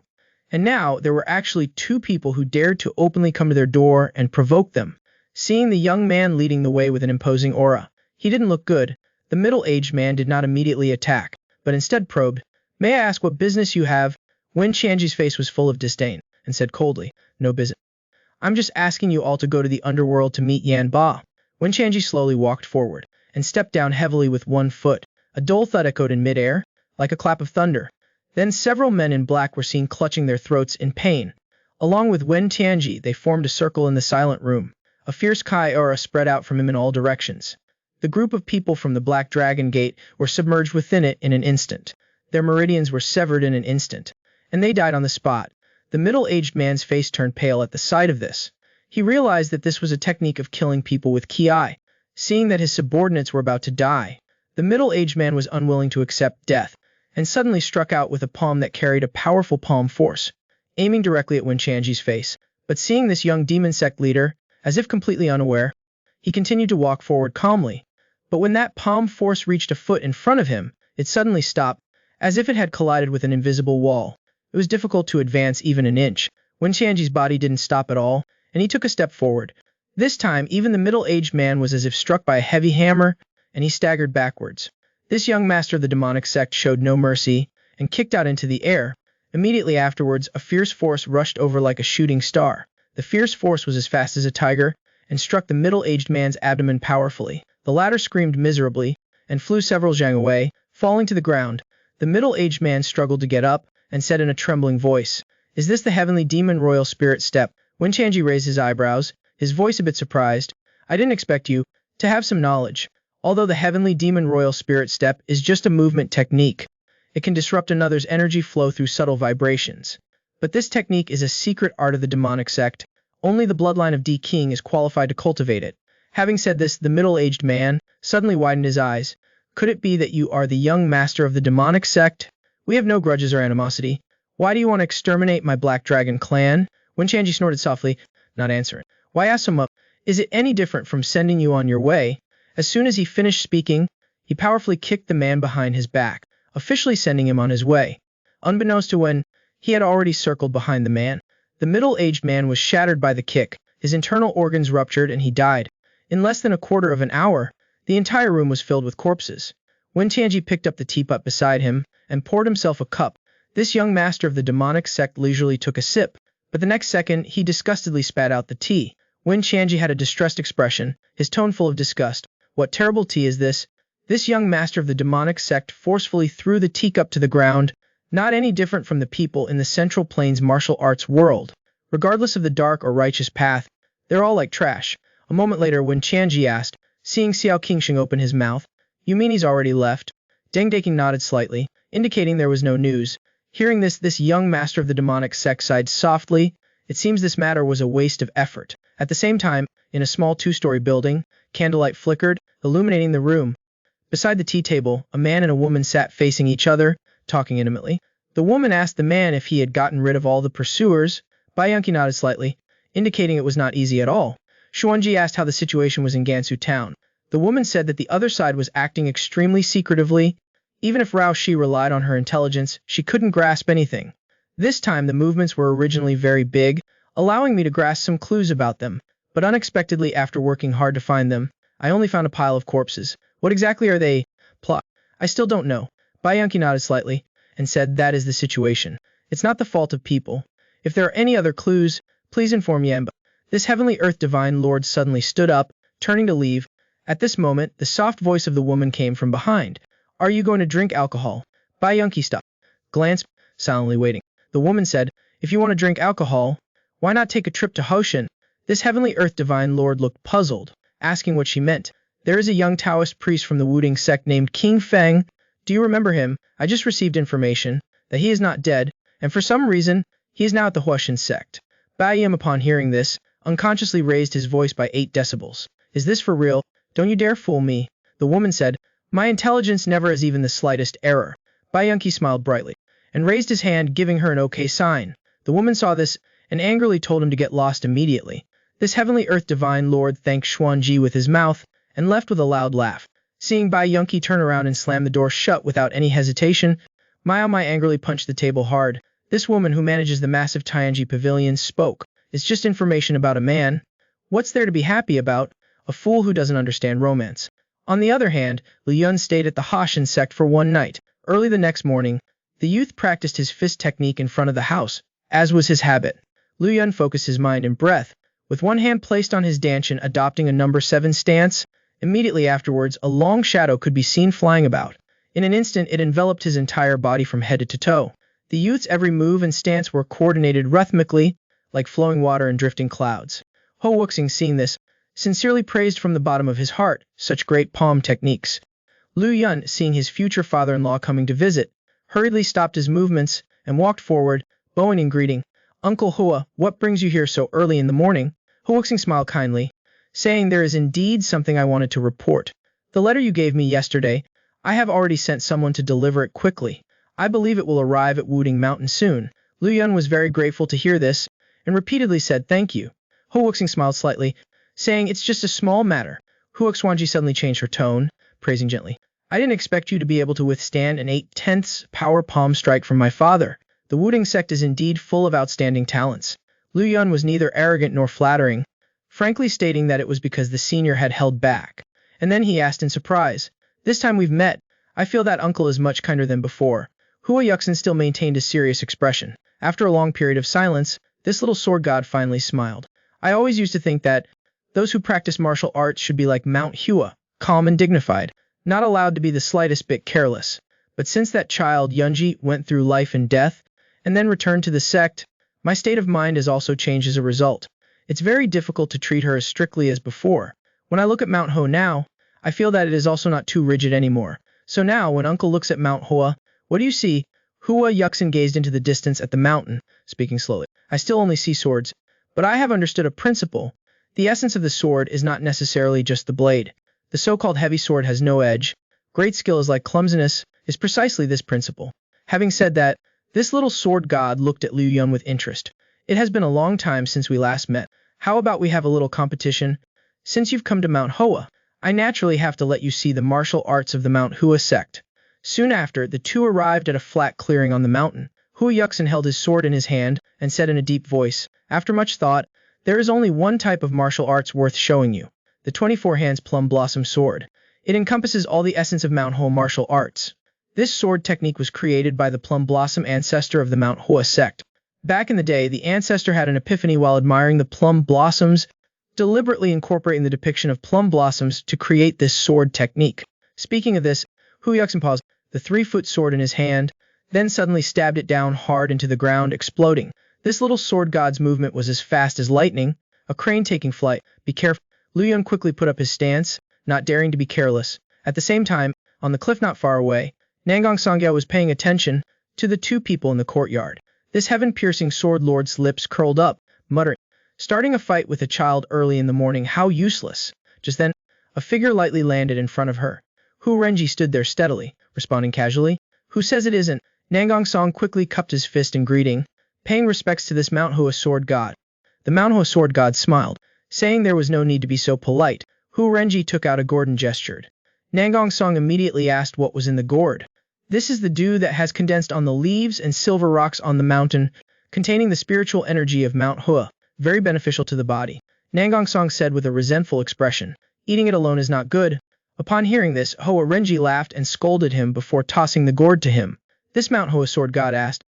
And now there were actually two people who dared to openly come to their door and provoke them. Seeing the young man leading the way with an imposing aura, he didn't look good. The middle-aged man did not immediately attack, but instead probed, "May I ask what business you have?" Wen Qianji's face was full of disdain, and said coldly, "No business. I'm just asking you all to go to the underworld to meet Yan Ba." Wen Qianji slowly walked forward, and stepped down heavily with one foot. A dull thud echoed in midair, like a clap of thunder. Then several men in black were seen clutching their throats in pain. Along with Wen Tianji, they formed a circle in the silent room. A fierce Kai aura spread out from him in all directions. The group of people from the Black Dragon Gate were submerged within it in an instant. Their meridians were severed in an instant, and they died on the spot. The middle-aged man's face turned pale at the sight of this. He realized that this was a technique of killing people with Ki. Seeing that his subordinates were about to die, the middle-aged man was unwilling to accept death, and suddenly struck out with a palm that carried a powerful palm force, aiming directly at Wen Qianji's face. But seeing this young demon sect leader, as if completely unaware, he continued to walk forward calmly. But when that palm force reached a foot in front of him, it suddenly stopped, as if it had collided with an invisible wall. It was difficult to advance even an inch. Wen Qianji's body didn't stop at all, and he took a step forward. This time, even the middle-aged man was as if struck by a heavy hammer, and he staggered backwards. This young master of the demonic sect showed no mercy, and kicked out into the air. Immediately afterwards, a fierce force rushed over like a shooting star. The fierce force was as fast as a tiger, and struck the middle-aged man's abdomen powerfully. The latter screamed miserably, and flew several zhang away, falling to the ground. The middle-aged man struggled to get up, and said in a trembling voice, "Is this the heavenly demon royal spirit step?" Wen Qianji raised his eyebrows, his voice a bit surprised. "I didn't expect you to have some knowledge. Although the heavenly demon royal spirit step is just a movement technique, it can disrupt another's energy flow through subtle vibrations. But this technique is a secret art of the demonic sect. Only the bloodline of D King is qualified to cultivate it." Having said this, the middle-aged man suddenly widened his eyes. "Could it be that you are the young master of the demonic sect? We have no grudges or animosity. Why do you want to exterminate my Black Dragon clan?" Wen Qianji snorted softly, not answering. "Why ask him up? Is it any different from sending you on your way?" As soon as he finished speaking, he powerfully kicked the man behind his back, officially sending him on his way. Unbeknownst to Wen, he had already circled behind the man. The middle-aged man was shattered by the kick, his internal organs ruptured, and he died. In less than a quarter of an hour, the entire room was filled with corpses. Wen Tianji picked up the teapot beside him, and poured himself a cup. This young master of the demonic sect leisurely took a sip, but the next second he disgustedly spat out the tea. Wen Qianji had a distressed expression, his tone full of disgust. "What terrible tea is this?" This young master of the demonic sect forcefully threw the teacup to the ground, not any different from the people in the Central Plains martial arts world. Regardless of the dark or righteous path, they're all like trash. A moment later, when Qianji asked, seeing Xiao Qingsheng open his mouth, "You mean he's already left?" Deng Daking nodded slightly, indicating there was no news. Hearing this young master of the demonic sect sighed softly. It seems this matter was a waste of effort. At the same time, in a small two-story building, candlelight flickered, illuminating the room. Beside the tea table, a man and a woman sat facing each other, talking intimately. The woman asked the man if he had gotten rid of all the pursuers. Bai Yunqi nodded slightly, indicating it was not easy at all. Xuanji asked how the situation was in Gansu town. The woman said that the other side was acting extremely secretively. Even if Rao Shi relied on her intelligence, she couldn't grasp anything. This time the movements were originally very big, allowing me to grasp some clues about them, but unexpectedly after working hard to find them, I only found a pile of corpses. What exactly are they? Plot. I still don't know. Bai Yunqi nodded slightly, and said that is the situation. It's not the fault of people. If there are any other clues, please inform Yanba. This heavenly earth divine lord suddenly stood up, turning to leave. At this moment, the soft voice of the woman came from behind. Are you going to drink alcohol? Bai Yunqi stopped, glanced, silently waiting. The woman said, if you want to drink alcohol, why not take a trip to Hoshin? This heavenly earth divine lord looked puzzled, asking what she meant. There is a young Taoist priest from the Wudang sect named King Feng. Do you remember him? I just received information that he is not dead, and for some reason, he is now at the Huashan sect. Bai Yim, upon hearing this, unconsciously raised his voice by 8 decibels. Is this for real? Don't you dare fool me. The woman said, my intelligence never has even the slightest error. Bai Yunqi smiled brightly, and raised his hand, giving her an okay sign. The woman saw this, and angrily told him to get lost immediately. This heavenly earth divine lord thanked Xuanji with his mouth, and left with a loud laugh. Seeing Bai Yunqi turn around and slam the door shut without any hesitation, Mao Mai angrily punched the table hard. This woman who manages the massive Tianji pavilion spoke. It's just information about a man. What's there to be happy about? A fool who doesn't understand romance. On the other hand, Liu Yun stayed at the Hashan sect for one night. Early the next morning, the youth practiced his fist technique in front of the house, as was his habit. Liu Yun focused his mind and breath, with one hand placed on his dantian adopting a number 7 stance. Immediately afterwards, a long shadow could be seen flying about. In an instant, it enveloped his entire body from head to toe. The youth's every move and stance were coordinated rhythmically, like flowing water and drifting clouds. Ho Wuxing, seeing this, sincerely praised from the bottom of his heart such great palm techniques. Liu Yun, seeing his future father-in-law coming to visit, hurriedly stopped his movements and walked forward, bowing in greeting. Uncle Hua, what brings you here so early in the morning? Ho Wuxing smiled kindly, saying, there is indeed something I wanted to report. The letter you gave me yesterday, I have already sent someone to deliver it quickly. I believe it will arrive at Wudang Mountain soon. Liu Yun was very grateful to hear this, and repeatedly said thank you. Ho Wuxing smiled slightly, saying, it's just a small matter. Hua Xuanji suddenly changed her tone, praising gently. I didn't expect you to be able to withstand an 8/10 power palm strike from my father. The Wudang sect is indeed full of outstanding talents. Liu Yun was neither arrogant nor flattering, frankly stating that it was because the senior had held back. And then he asked in surprise, this time we've met, I feel that uncle is much kinder than before. Hua Yuxin still maintained a serious expression. After a long period of silence, this little sword god finally smiled. I always used to think that those who practice martial arts should be like Mount Hua, calm and dignified, not allowed to be the slightest bit careless. But since that child Yunji went through life and death, and then returned to the sect, my state of mind has also changed as a result. It's very difficult to treat her as strictly as before. When I look at Mount Hua now, I feel that it is also not too rigid anymore. So now, when Uncle looks at Mount Hua, what do you see? Hua Yuxin gazed into the distance at the mountain, speaking slowly. I still only see swords, but I have understood a principle. The essence of the sword is not necessarily just the blade. The so-called heavy sword has no edge. Great skill is like clumsiness, is precisely this principle. Having said that, this little sword god looked at Liu Yun with interest. It has been a long time since we last met. How about we have a little competition? Since you've come to Mount Hua, I naturally have to let you see the martial arts of the Mount Hua sect. Soon after, the two arrived at a flat clearing on the mountain. Hua Yuxin held his sword in his hand and said in a deep voice, after much thought, there is only one type of martial arts worth showing you. The 24 hands plum blossom sword. It encompasses all the essence of Mount Hua martial arts. This sword technique was created by the plum blossom ancestor of the Mount Hua sect. Back in the day, the ancestor had an epiphany while admiring the plum blossoms, deliberately incorporating the depiction of plum blossoms to create this sword technique. Speaking of this, Hua Yuxin paused, the 3-foot sword in his hand, then suddenly stabbed it down hard into the ground, exploding. This little sword god's movement was as fast as lightning, a crane taking flight. Be careful. Liu Yun quickly put up his stance, not daring to be careless. At the same time, on the cliff not far away, Nangong Songyao was paying attention to the two people in the courtyard. This heaven-piercing sword lord's lips curled up, muttering, starting a fight with a child early in the morning, how useless. Just then, a figure lightly landed in front of her. Hu Renji stood there steadily, responding casually. Who says it isn't? Nangong Song quickly cupped his fist in greeting, paying respects to this Mount Hua sword god. The Mount Hua sword god smiled, saying there was no need to be so polite. Hu Renji took out a gourd and gestured. Nangong Song immediately asked what was in the gourd. This is the dew that has condensed on the leaves and silver rocks on the mountain, containing the spiritual energy of Mount Hua, very beneficial to the body. Nangong Song said with a resentful expression, eating it alone is not good. Upon hearing this, Hua Renji laughed and scolded him before tossing the gourd to him. This Mount Hua sword god asked,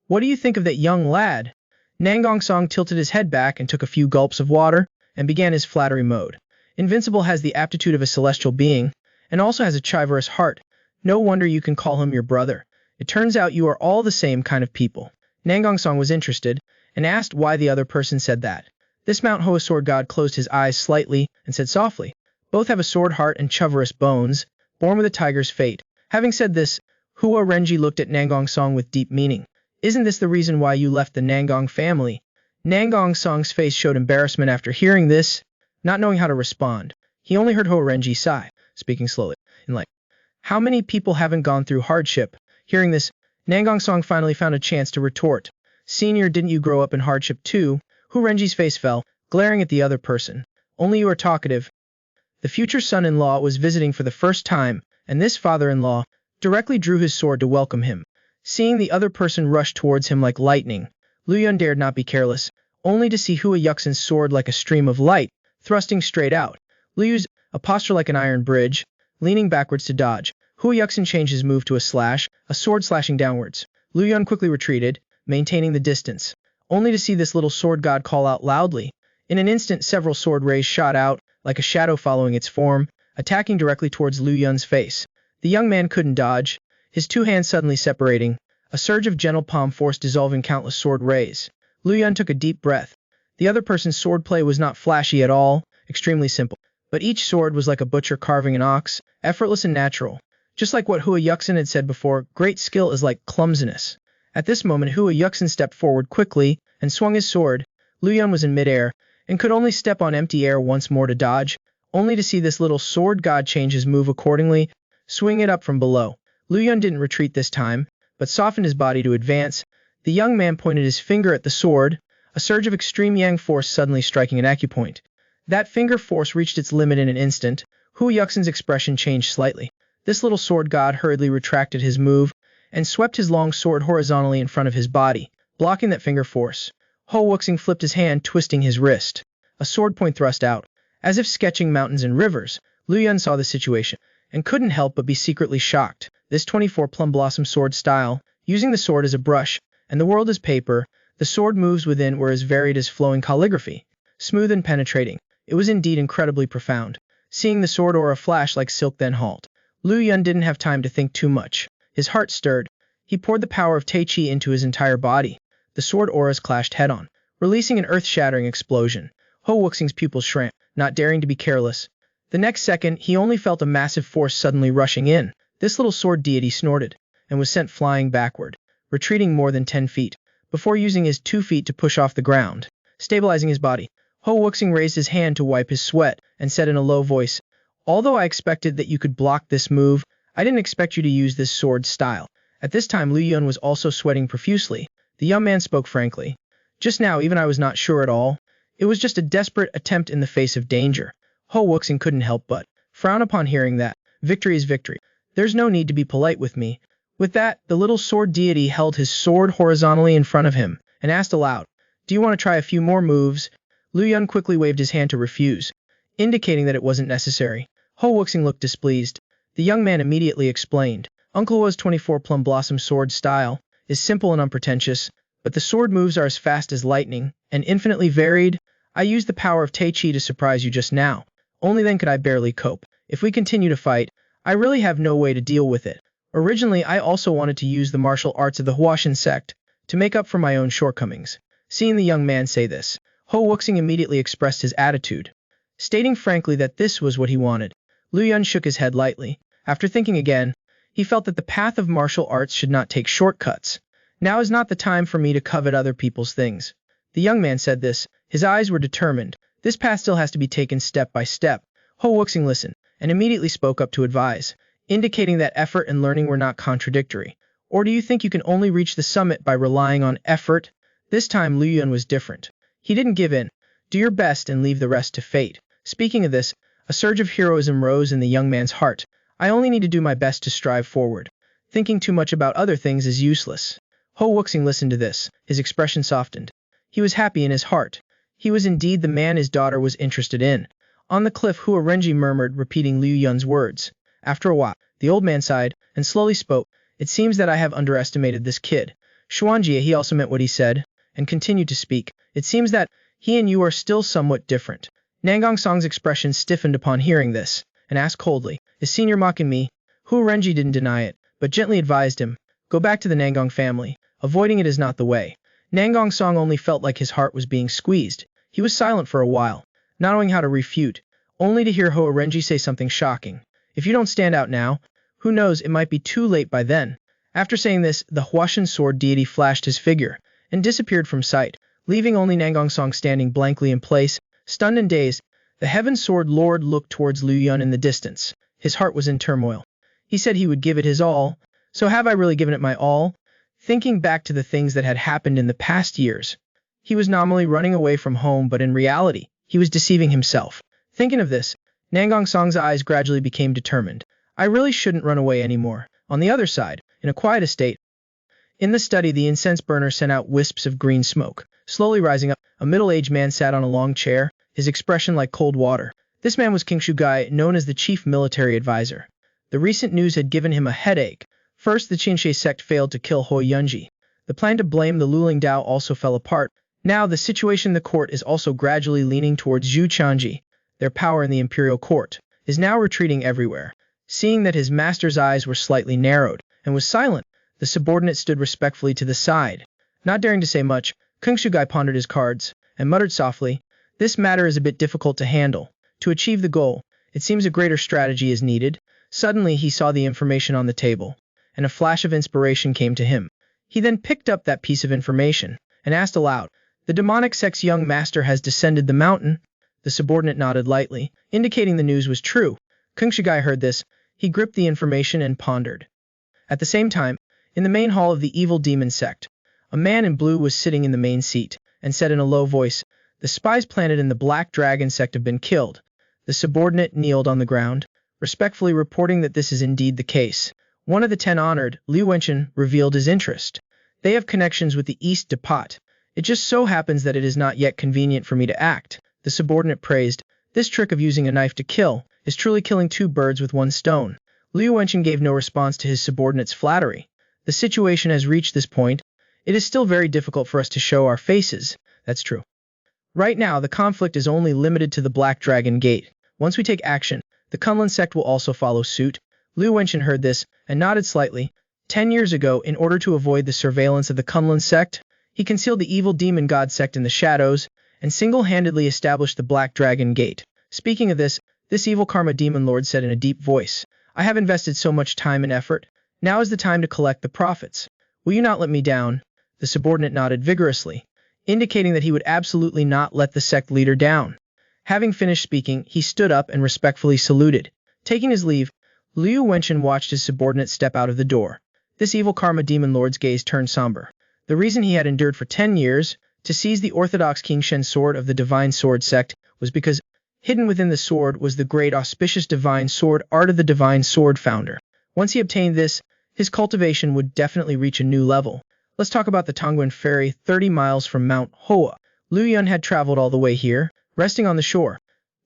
what do you think of that young lad? Nangong Song tilted his head back and took a few gulps of water, and began his flattery mode. Invincible has the aptitude of a celestial being, and also has a chivalrous heart. No wonder you can call him your brother. It turns out you are all the same kind of people. Nangong Song was interested, and asked why the other person said that. This Mount Hua sword god closed his eyes slightly, and said softly, both have a sword heart and chivalrous bones, born with a tiger's fate. Having said this, Hua Renji looked at Nangong Song with deep meaning. Isn't this the reason why you left the Nangong family? Nangong Song's face showed embarrassment after hearing this, not knowing how to respond. He only heard Hua Renji sigh, speaking slowly, and like, how many people haven't gone through hardship? Hearing this, Nangong Song finally found a chance to retort. Senior, didn't you grow up in hardship too? Hua Renji's face fell, glaring at the other person. Only you are talkative. The future son-in-law was visiting for the first time, and this father-in-law directly drew his sword to welcome him. Seeing the other person rush towards him like lightning, Liu Yun dared not be careless, only to see Hua Yuxin's sword like a stream of light, thrusting straight out. Liu's a posture like an iron bridge, leaning backwards to dodge. Hua Yuxin changed his move to a slash, a sword slashing downwards. Liu Yun quickly retreated, maintaining the distance, only to see this little sword god call out loudly. In an instant several sword rays shot out, like a shadow following its form, attacking directly towards Liu Yun's face. The young man couldn't dodge, his two hands suddenly separating, a surge of gentle palm force dissolving countless sword rays. Liu Yun took a deep breath. The other person's swordplay was not flashy at all, extremely simple. But each sword was like a butcher carving an ox, effortless and natural. Just like what Hua Yuxin had said before, great skill is like clumsiness. At this moment Hua Yuxin stepped forward quickly and swung his sword. Liu Yun was in midair, and could only step on empty air once more to dodge, only to see this little sword god change his move accordingly, swing it up from below. Liu Yun didn't retreat this time, but softened his body to advance. The young man pointed his finger at the sword, a surge of extreme yang force suddenly striking an acupoint. That finger force reached its limit in an instant. Hua Yuxin's expression changed slightly. This little sword god hurriedly retracted his move, and swept his long sword horizontally in front of his body, blocking that finger force. Hua Yuxin flipped his hand, twisting his wrist. A sword point thrust out. As if sketching mountains and rivers, Liu Yun saw the situation, and couldn't help but be secretly shocked. This 24 plum blossom sword style, using the sword as a brush, and the world as paper, the sword moves within were as varied as flowing calligraphy, smooth and penetrating. It was indeed incredibly profound. Seeing the sword aura flash like silk then halt, Liu Yun didn't have time to think too much. His heart stirred. He poured the power of Tai Chi into his entire body. The sword auras clashed head-on, releasing an earth-shattering explosion. Hua Yuxin's pupils shrank, not daring to be careless. The next second, he only felt a massive force suddenly rushing in. This little sword deity snorted, and was sent flying backward, retreating more than 10 feet, before using his 2 feet to push off the ground, stabilizing his body. Hua Yuxin raised his hand to wipe his sweat, and said in a low voice, "Although I expected that you could block this move, I didn't expect you to use this sword style." At this time Liu Yun was also sweating profusely. The young man spoke frankly. "Just now even I was not sure at all. It was just a desperate attempt in the face of danger." Hua Yuxin couldn't help but frown upon hearing that. Victory is victory. There's no need to be polite with me. With that, the little sword deity held his sword horizontally in front of him, and asked aloud, "Do you want to try a few more moves?" Liu Yun quickly waved his hand to refuse, indicating that it wasn't necessary. Hua Yuxin looked displeased. The young man immediately explained, "Uncle Hua's 24 plum blossom sword style is simple and unpretentious, but the sword moves are as fast as lightning, and infinitely varied. I used the power of Tai Chi to surprise you just now. Only then could I barely cope. If we continue to fight, I really have no way to deal with it. Originally I also wanted to use the martial arts of the Huashan sect, to make up for my own shortcomings." Seeing the young man say this, Hua Yuxin immediately expressed his attitude, stating frankly that this was what he wanted. Liu Yun shook his head lightly. After thinking again, he felt that the path of martial arts should not take shortcuts. "Now is not the time for me to covet other people's things." The young man said this. His eyes were determined. This path still has to be taken step by step. Hua Yuxin listened, and immediately spoke up to advise, indicating that effort and learning were not contradictory. "Or do you think you can only reach the summit by relying on effort?" This time Liu Yun was different. He didn't give in. "Do your best and leave the rest to fate." Speaking of this, a surge of heroism rose in the young man's heart. "I only need to do my best to strive forward. Thinking too much about other things is useless." Hua Yuxin listened to this. His expression softened. He was happy in his heart. He was indeed the man his daughter was interested in. On the cliff Hua Renji murmured, repeating Liu Yun's words. After a while, the old man sighed, and slowly spoke. "It seems that I have underestimated this kid." Xuanjie, he also meant what he said, and continued to speak. "It seems that he and you are still somewhat different." Nangong Song's expression stiffened upon hearing this, and asked coldly, "Is senior mocking me?" Hua Renji didn't deny it, but gently advised him, "Go back to the Nangong family. Avoiding it is not the way." Nangong Song only felt like his heart was being squeezed. He was silent for a while, not knowing how to refute, only to hear Hua Renji say something shocking. "If you don't stand out now, who knows, it might be too late by then." After saying this, the Huashan sword deity flashed his figure, and disappeared from sight, leaving only Nangong Song standing blankly in place, stunned and dazed. The Heaven Sword Lord looked towards Liu Yun in the distance. His heart was in turmoil. He said he would give it his all. So have I really given it my all? Thinking back to the things that had happened in the past years, he was nominally running away from home, but in reality, he was deceiving himself. Thinking of this, Nangong Song's eyes gradually became determined. I really shouldn't run away anymore. On the other side, in a quiet estate, in the study, the incense burner sent out wisps of green smoke. Slowly rising up, a middle-aged man sat on a long chair, his expression like cold water. This man was King Shugai, known as the chief military advisor. The recent news had given him a headache. First, the Qinshe sect failed to kill Hoi Yunji. The plan to blame the Luling Dao also fell apart. Now, the situation in the court is also gradually leaning towards Zhu Qianji. Their power in the imperial court is now retreating everywhere. Seeing that his master's eyes were slightly narrowed and was silent, the subordinate stood respectfully to the side. Not daring to say much, Kung Shugai pondered his cards and muttered softly, "This matter is a bit difficult to handle. To achieve the goal, it seems a greater strategy is needed." Suddenly he saw the information on the table, and a flash of inspiration came to him. He then picked up that piece of information and asked aloud, "The demonic sect's young master has descended the mountain?" The subordinate nodded lightly, indicating the news was true. Kung Shugai heard this. He gripped the information and pondered. At the same time, in the main hall of the evil demon sect, a man in blue was sitting in the main seat and said in a low voice, "The spies planted in the Black Dragon sect have been killed." The subordinate kneeled on the ground, respectfully reporting that this is indeed the case. One of the 10 honored, Liu Wenchen, revealed his interest. "They have connections with the East Depot. It just so happens that it is not yet convenient for me to act." The subordinate praised, "This trick of using a knife to kill is truly killing 2 birds with 1 stone." Liu Wenchen gave no response to his subordinate's flattery. "The situation has reached this point. It is still very difficult for us to show our faces." "That's true. Right now, the conflict is only limited to the Black Dragon Gate. Once we take action, the Kunlun sect will also follow suit." Liu Wenchen heard this and nodded slightly. 10 years ago, in order to avoid the surveillance of the Kunlun sect, he concealed the evil demon god sect in the shadows and single-handedly established the Black Dragon Gate. Speaking of this evil karma demon lord said in a deep voice, "I have invested so much time and effort. Now is the time to collect the profits. Will you not let me down?" The subordinate nodded vigorously, indicating that he would absolutely not let the sect leader down. Having finished speaking, he stood up and respectfully saluted. Taking his leave, Liu Wenchen watched his subordinate step out of the door. This evil karma demon lord's gaze turned somber. The reason he had endured for 10 years to seize the orthodox King Shen sword of the Divine Sword sect was because hidden within the sword was the great auspicious Divine Sword art of the Divine Sword founder. Once he obtained this, his cultivation would definitely reach a new level. Let's talk about the Tongguan Ferry, 30 miles from Mount Hoa. Liu Yun had traveled all the way here, resting on the shore.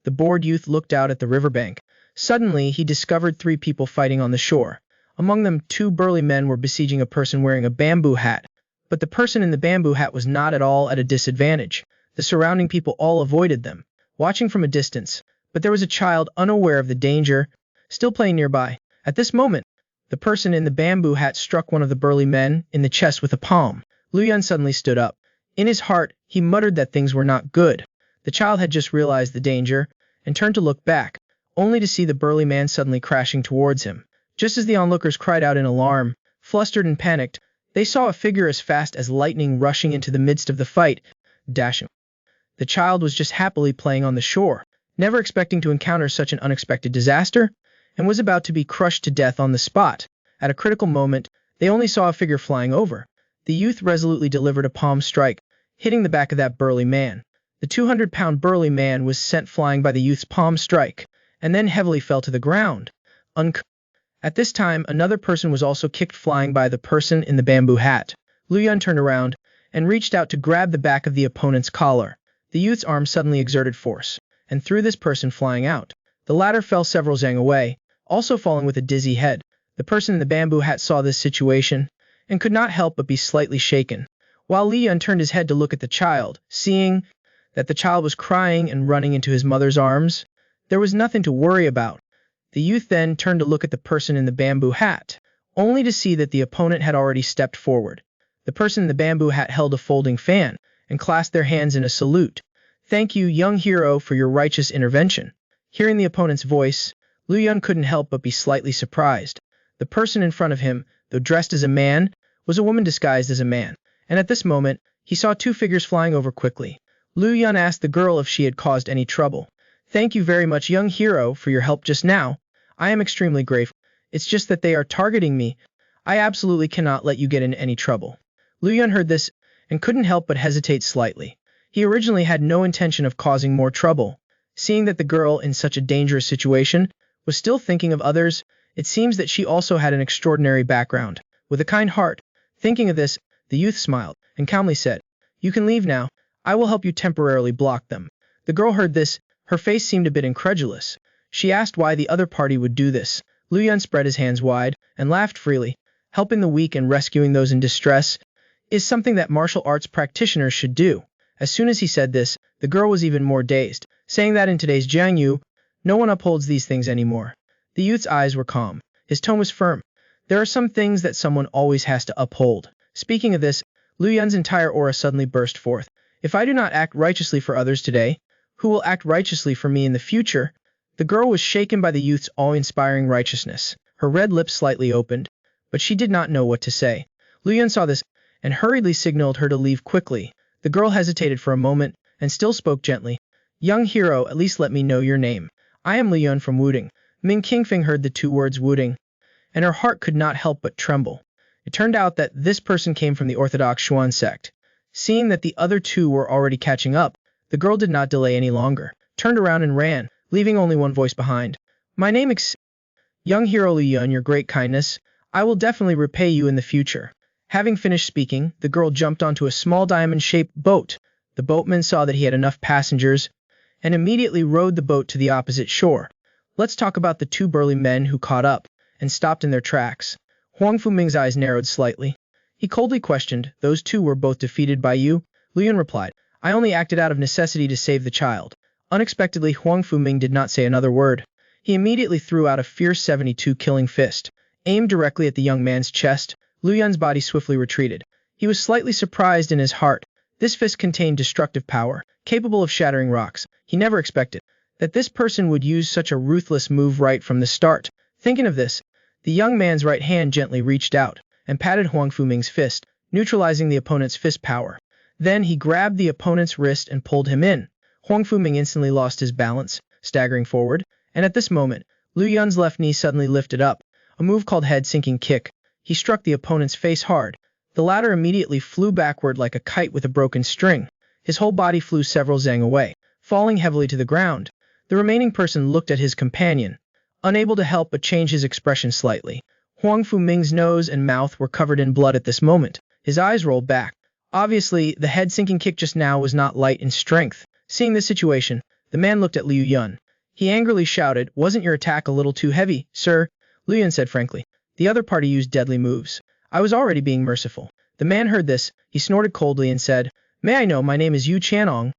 The bored youth looked out at the riverbank. Suddenly, he discovered 3 people fighting on the shore. Among them, 2 burly men were besieging a person wearing a bamboo hat. But the person in the bamboo hat was not at all at a disadvantage. The surrounding people all avoided them, watching from a distance. But there was a child unaware of the danger, still playing nearby. At this moment, the person in the bamboo hat struck one of the burly men in the chest with a palm. Liu Yun suddenly stood up. In his heart, he muttered that things were not good. The child had just realized the danger and turned to look back, only to see the burly man suddenly crashing towards him. Just as the onlookers cried out in alarm, flustered and panicked, they saw a figure as fast as lightning rushing into the midst of the fight, dashing. The child was just happily playing on the shore, never expecting to encounter such an unexpected disaster, and was about to be crushed to death on the spot. At a critical moment, they only saw a figure flying over. The youth resolutely delivered a palm strike, hitting the back of that burly man. The 200-pound burly man was sent flying by the youth's palm strike, and then heavily fell to the ground. At this time, another person was also kicked flying by the person in the bamboo hat. Liu Yun turned around and reached out to grab the back of the opponent's collar. The youth's arm suddenly exerted force and threw this person flying out. The latter fell several zang away, also falling with a dizzy head. The person in the bamboo hat saw this situation and could not help but be slightly shaken, while Liu Yun turned his head to look at the child. Seeing that the child was crying and running into his mother's arms, there was nothing to worry about. The youth then turned to look at the person in the bamboo hat, only to see that the opponent had already stepped forward. The person in the bamboo hat held a folding fan and clasped their hands in a salute. "Thank you, young hero, for your righteous intervention." Hearing the opponent's voice, Liu Yun couldn't help but be slightly surprised. The person in front of him, though dressed as a man, was a woman disguised as a man, and at this moment, he saw 2 figures flying over quickly. Liu Yun asked the girl if she had caused any trouble. "Thank you very much, young hero, for your help just now. I am extremely grateful. It's just that they are targeting me. I absolutely cannot let you get in any trouble." Liu Yun heard this and couldn't help but hesitate slightly. He originally had no intention of causing more trouble. Seeing that the girl in such a dangerous situation was still thinking of others, it seems that she also had an extraordinary background. With a kind heart, thinking of this, the youth smiled and calmly said, "You can leave now. I will help you temporarily block them." The girl heard this. Her face seemed a bit incredulous. She asked why the other party would do this. Liu Yun spread his hands wide and laughed freely. Helping the weak and rescuing those in distress is something that martial arts practitioners should do. As soon as he said this, the girl was even more dazed, saying that in today's Jiangyu, no one upholds these things anymore. The youth's eyes were calm. His tone was firm. There are some things that someone always has to uphold. Speaking of this, Liu Yun's entire aura suddenly burst forth. If I do not act righteously for others today, who will act righteously for me in the future? The girl was shaken by the youth's awe-inspiring righteousness. Her red lips slightly opened, but she did not know what to say. Liu Yun saw this and hurriedly signaled her to leave quickly. The girl hesitated for a moment and still spoke gently. "Young hero, at least let me know your name. I am Liu Yun from Wudang." Ming Qingfeng heard the two words Wudang, and her heart could not help but tremble. It turned out that this person came from the Orthodox Xuan sect. Seeing that the other two were already catching up, the girl did not delay any longer, turned around and ran, leaving only one voice behind. "My name is Young hero Liu Yun, your great kindness. I will definitely repay you in the future." Having finished speaking, the girl jumped onto a small diamond-shaped boat. The boatman saw that he had enough passengers and immediately rowed the boat to the opposite shore. Let's talk about the two burly men who caught up and stopped in their tracks. Huang Fuming's eyes narrowed slightly. He coldly questioned, "Those two were both defeated by you?" Liu Yun replied, "I only acted out of necessity to save the child." Unexpectedly, Huang Fuming did not say another word. He immediately threw out a fierce 72 killing fist, aimed directly at the young man's chest. Liu Yun's body swiftly retreated. He was slightly surprised in his heart. This fist contained destructive power, capable of shattering rocks. He never expected that this person would use such a ruthless move right from the start. Thinking of this, the young man's right hand gently reached out and patted Huang Fuming's fist, neutralizing the opponent's fist power. Then he grabbed the opponent's wrist and pulled him in. Huang Fuming instantly lost his balance, staggering forward, and at this moment, Liu Yun's left knee suddenly lifted up, a move called head-sinking kick. He struck the opponent's face hard. The latter immediately flew backward like a kite with a broken string. His whole body flew several zang away, falling heavily to the ground. The remaining person looked at his companion, unable to help but change his expression slightly. Huang Fuming's nose and mouth were covered in blood at this moment. His eyes rolled back. Obviously, the head-sinking kick just now was not light in strength. Seeing this situation, the man looked at Liu Yun. He angrily shouted, "Wasn't your attack a little too heavy, sir?" Liu Yun said frankly, "The other party used deadly moves. I was already being merciful." The man heard this. He snorted coldly and said, "May I know, my name is Yu Chanong,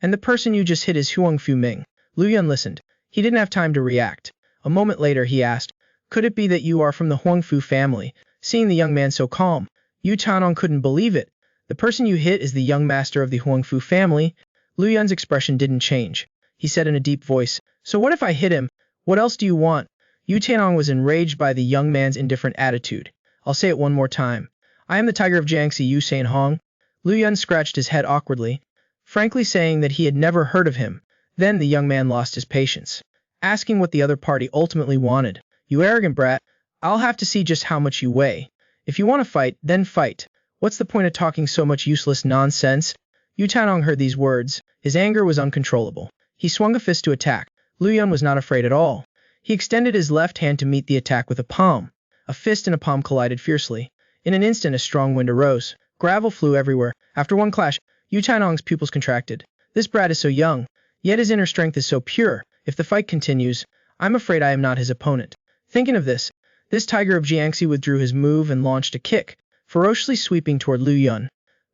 and the person you just hit is Huang Fuming." Liu Yun listened. He didn't have time to react. A moment later he asked, "Could it be that you are from the Huangfu family?" Seeing the young man so calm, Yu Chanong couldn't believe it. "The person you hit is the young master of the Huangfu family?" Liu Yun's expression didn't change. He said in a deep voice, "So what if I hit him? What else do you want?" Yu Chanong was enraged by the young man's indifferent attitude. "I'll say it one more time. I am the tiger of Jiangxi Yu San Hong." Liu Yun scratched his head awkwardly, frankly saying that he had never heard of him. Then the young man lost his patience, asking what the other party ultimately wanted. "You arrogant brat, I'll have to see just how much you weigh. If you want to fight, then fight. What's the point of talking so much useless nonsense?" Yu Chanong heard these words. His anger was uncontrollable. He swung a fist to attack. Liu Yun was not afraid at all. He extended his left hand to meet the attack with a palm. A fist and a palm collided fiercely. In an instant a strong wind arose. Gravel flew everywhere. After one clash, Yu Chanong's pupils contracted. "This brat is so young, yet his inner strength is so pure. If the fight continues, I'm afraid I am not his opponent." Thinking of this tiger of Jiangxi withdrew his move and launched a kick, ferociously sweeping toward Liu Yun.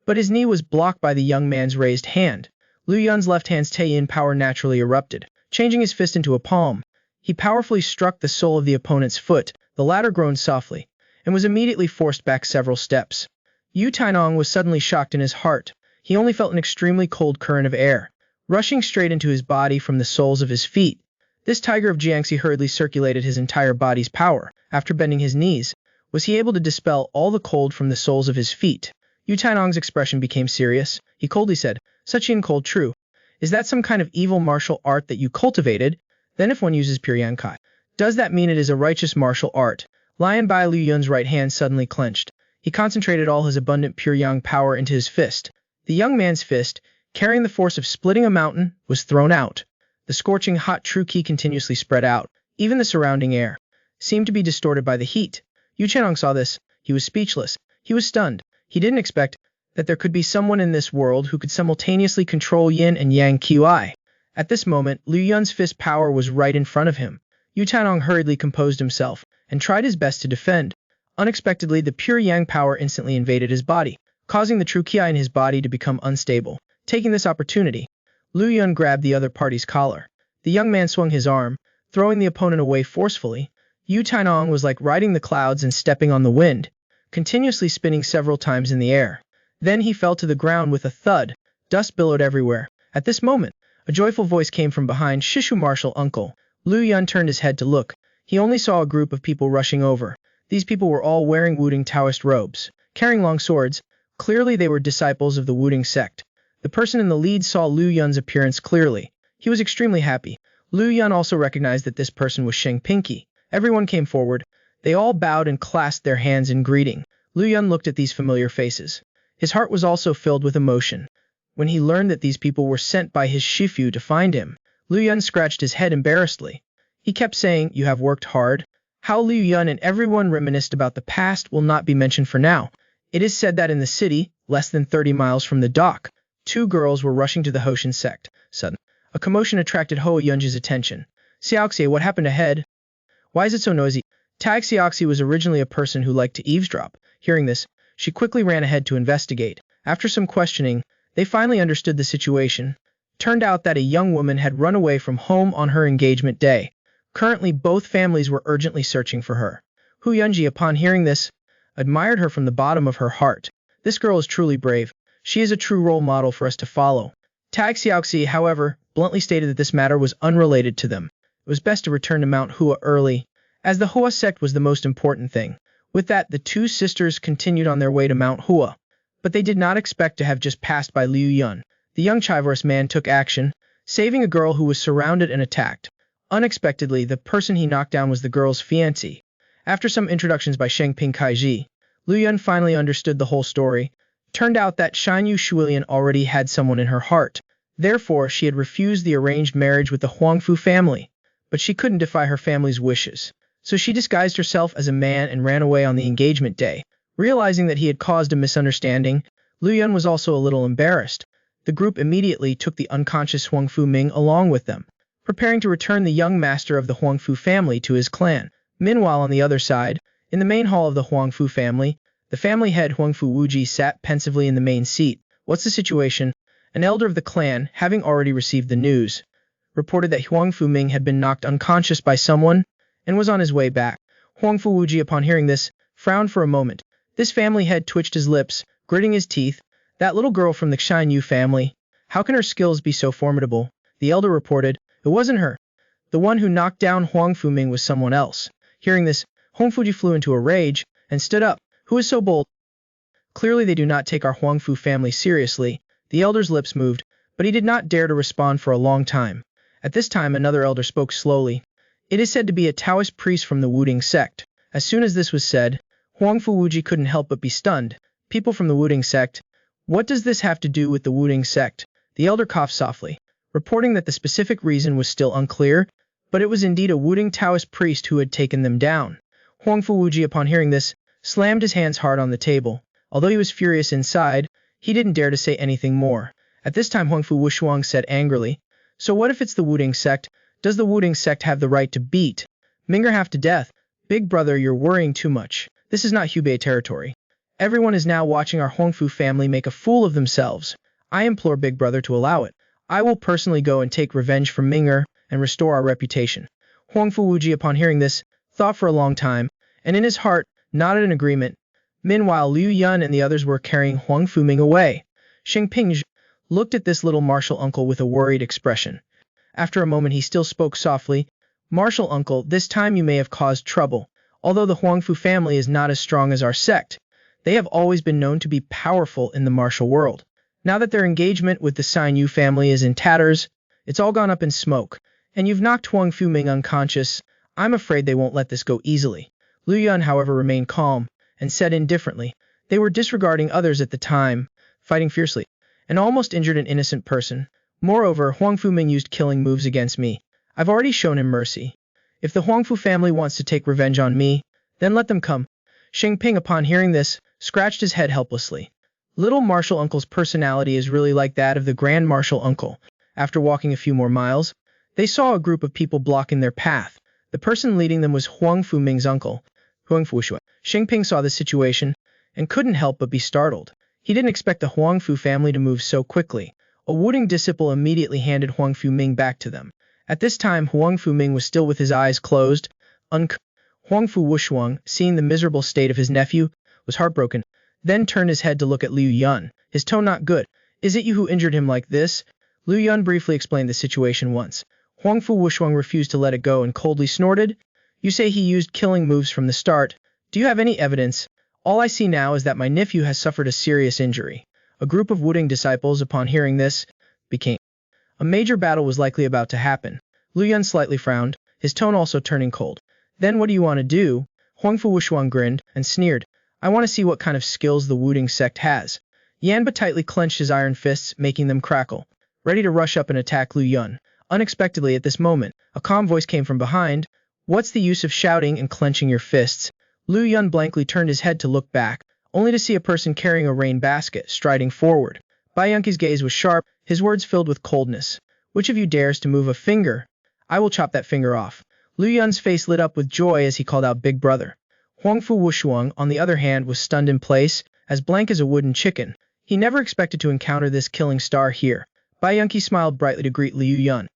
But his knee was blocked by the young man's raised hand. Liu Yun's left hand's Taiyin power naturally erupted, changing his fist into a palm. He powerfully struck the sole of the opponent's foot. The latter groaned softly, and was immediately forced back several steps. Yu Tainong was suddenly shocked in his heart. He only felt an extremely cold current of air, rushing straight into his body from the soles of his feet. This tiger of Jiangxi hurriedly circulated his entire body's power. After bending his knees, was he able to dispel all the cold from the soles of his feet. Yu Tainong's expression became serious. He coldly said, "Such in cold true. Is that some kind of evil martial art that you cultivated? Then if one uses pure Yankai, does that mean it is a righteous martial art?" Lion Bai Liu Yun's right hand suddenly clenched. He concentrated all his abundant pure yang power into his fist. The young man's fist, carrying the force of splitting a mountain, was thrown out. The The scorching hot true qi continuously spread out. Even the surrounding air seemed to be distorted by the heat. Yu Chanong saw this. He was speechless. He was stunned. He didn't expect that there could be someone in this world who could simultaneously control yin and yang qi. At this moment, Liu Yun's fist power was right in front of him. Yu Chanong hurriedly composed himself and tried his best to defend. Unexpectedly, the pure yang power instantly invaded his body, causing the true qi in his body to become unstable. Taking this opportunity, Liu Yun grabbed the other party's collar. The young man swung his arm, throwing the opponent away forcefully. Yu Chanong was like riding the clouds and stepping on the wind, continuously spinning several times in the air. Then he fell to the ground with a thud. Dust billowed everywhere. At this moment, a joyful voice came from behind. Shishu Marshal Uncle. Liu Yun turned his head to look. He only saw a group of people rushing over. These people were all wearing Wudang Taoist robes, carrying long swords. Clearly they were disciples of the Wudang sect. The person in the lead saw Liu Yun's appearance clearly. He was extremely happy. Liu Yun also recognized that this person was Sheng Pinky. Everyone came forward. They all bowed and clasped their hands in greeting. Liu Yun looked at these familiar faces. His heart was also filled with emotion. When he learned that these people were sent by his Shifu to find him, Liu Yun scratched his head embarrassedly. He kept saying, "You have worked hard." How Liu Yun and everyone reminisced about the past will not be mentioned for now. It is said that in the city, less than 30 miles from the dock, two girls were rushing to the Hoshin sect. Suddenly, a commotion attracted Hoa Yunji's attention. "Xiaoxie, what happened ahead? Why is it so noisy?" Tag Xiaoxie was originally a person who liked to eavesdrop. Hearing this, she quickly ran ahead to investigate. After some questioning, they finally understood the situation. Turned out that a young woman had run away from home on her engagement day. Currently, both families were urgently searching for her. Hu Yunji, upon hearing this, admired her from the bottom of her heart. This girl is truly brave. She is a true role model for us to follow. Tag Xiaoxie, however, bluntly stated that this matter was unrelated to them. It was best to return to Mount Hua early, as the Hua sect was the most important thing. With that, the two sisters continued on their way to Mount Hua. But they did not expect to have just passed by Liu Yun. The young chivalrous man took action, saving a girl who was surrounded and attacked. Unexpectedly, the person he knocked down was the girl's fiancé. After some introductions by Sheng Ping Kaiji, Liu Yun finally understood the whole story. Turned out that Shinyu Shuilian already had someone in her heart. Therefore, she had refused the arranged marriage with the Huangfu family. But she couldn't defy her family's wishes. So she disguised herself as a man and ran away on the engagement day. Realizing that he had caused a misunderstanding, Liu Yun was also a little embarrassed. The group immediately took the unconscious Huangfu Ming along with them, preparing to return the young master of the Huangfu family to his clan. Meanwhile, on the other side, in the main hall of the Huangfu family, the family head Huangfu Wuji sat pensively in the main seat. "What's the situation?" An elder of the clan, having already received the news, reported that Huangfu Ming had been knocked unconscious by someone and was on his way back. Huangfu Wuji, upon hearing this, frowned for a moment. This family head twitched his lips, gritting his teeth. That little girl from the Shinyu family, how can her skills be so formidable? The elder reported, "It wasn't her. The one who knocked down Huangfu Ming was someone else." Hearing this, Hongfuji flew into a rage and stood up. "Who is so bold? Clearly they do not take our Huangfu family seriously." The elder's lips moved, but he did not dare to respond for a long time. At this time, another elder spoke slowly. "It is said to be a Taoist priest from the Wudang sect." As soon as this was said, Huangfu Wuji couldn't help but be stunned. "People from the Wudang sect? What does this have to do with the Wudang sect?" The elder coughed softly, reporting that the specific reason was still unclear, but it was indeed a Wudang Taoist priest who had taken them down. Huangfu Wuji, upon hearing this, slammed his hands hard on the table. Although he was furious inside, he didn't dare to say anything more. At this time, Huangfu Wushuang said angrily, "So what if it's the Wudang sect? Does the Wudang sect have the right to beat Minger half to death?" "Big brother, you're worrying too much. This is not Hubei territory. Everyone is now watching our Huangfu family make a fool of themselves. I implore Big Brother to allow it. I will personally go and take revenge for Minger and restore our reputation." Huangfu Wuji, upon hearing this, thought for a long time, and in his heart, nodded in agreement. Meanwhile, Liu Yun and the others were carrying Huangfu Ming away. Sheng Ping looked at this little martial uncle with a worried expression. After a moment, he still spoke softly. "Martial uncle, this time you may have caused trouble. Although the Huangfu family is not as strong as our sect, they have always been known to be powerful in the martial world. Now that their engagement with the Shinyu family is in tatters, it's all gone up in smoke, and you've knocked Huangfu Ming unconscious, I'm afraid they won't let this go easily." Liu Yun, however, remained calm and said indifferently, "They were disregarding others at the time, fighting fiercely, and almost injured an innocent person. Moreover, Huangfu Ming used killing moves against me. I've already shown him mercy. If the Huangfu family wants to take revenge on me, then let them come. Xing Ping, upon hearing this, scratched his head helplessly. Little Martial Uncle's personality is really like that of the Grand Martial Uncle. After walking a few more miles, they saw a group of people blocking their path. The person leading them was Huangfu Ming's uncle, Huangfu Shui. Xing Ping saw the situation and couldn't help but be startled. He didn't expect the Huangfu family to move so quickly. A Wudang disciple immediately handed Huangfu Ming back to them. At this time, Huangfu Ming was still with his eyes closed. Huangfu Wushuang, seeing the miserable state of his nephew, was heartbroken, then turned his head to look at Liu Yun, his tone not good. Is it you who injured him like this? Liu Yun briefly explained the situation once. Huangfu Wushuang refused to let it go and coldly snorted. You say he used killing moves from the start. Do you have any evidence? All I see now is that my nephew has suffered a serious injury. A group of Wudang disciples, upon hearing this, became. A major battle was likely about to happen. Liu Yun slightly frowned, his tone also turning cold. Then what do you want to do? Huangfu Wushuang grinned and sneered. I want to see what kind of skills the Wudang sect has. Yanba tightly clenched his iron fists, making them crackle, ready to rush up and attack Liu Yun. Unexpectedly at this moment, a calm voice came from behind. What's the use of shouting and clenching your fists? Liu Yun blankly turned his head to look back, only to see a person carrying a rain basket striding forward. Bai Yunqi's gaze was sharp, his words filled with coldness. Which of you dares to move a finger? I will chop that finger off. Liu Yun's face lit up with joy as he called out Big Brother. Huangfu Wushuang, on the other hand, was stunned in place, as blank as a wooden chicken. He never expected to encounter this killing star here. Bai Yunqi smiled brightly to greet Liu Yun,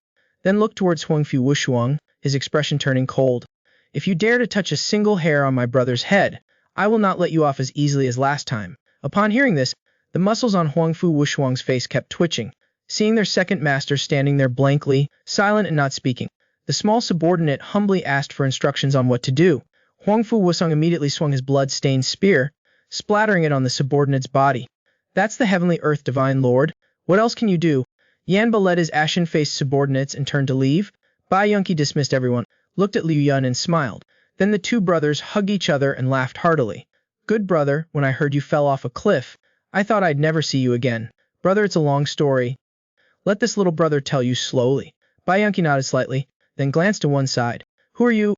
then looked towards Huangfu Wushuang, his expression turning cold. If you dare to touch a single hair on my brother's head, I will not let you off as easily as last time. Upon hearing this, the muscles on Huangfu Wushuang's face kept twitching. Seeing their second master standing there blankly, silent and not speaking, the small subordinate humbly asked for instructions on what to do. Huangfu Wushuang immediately swung his blood-stained spear, splattering it on the subordinate's body. That's the Heavenly Earth Divine Lord. What else can you do? Yanba led his ashen-faced subordinates and turned to leave. Bai Yunqi dismissed everyone, looked at Liu Yun and smiled. Then the two brothers hugged each other and laughed heartily. Good brother, when I heard you fell off a cliff, I thought I'd never see you again. Brother, it's a long story. Let this little brother tell you slowly. Bai Yunqi nodded slightly, then glanced to one side. Who are you?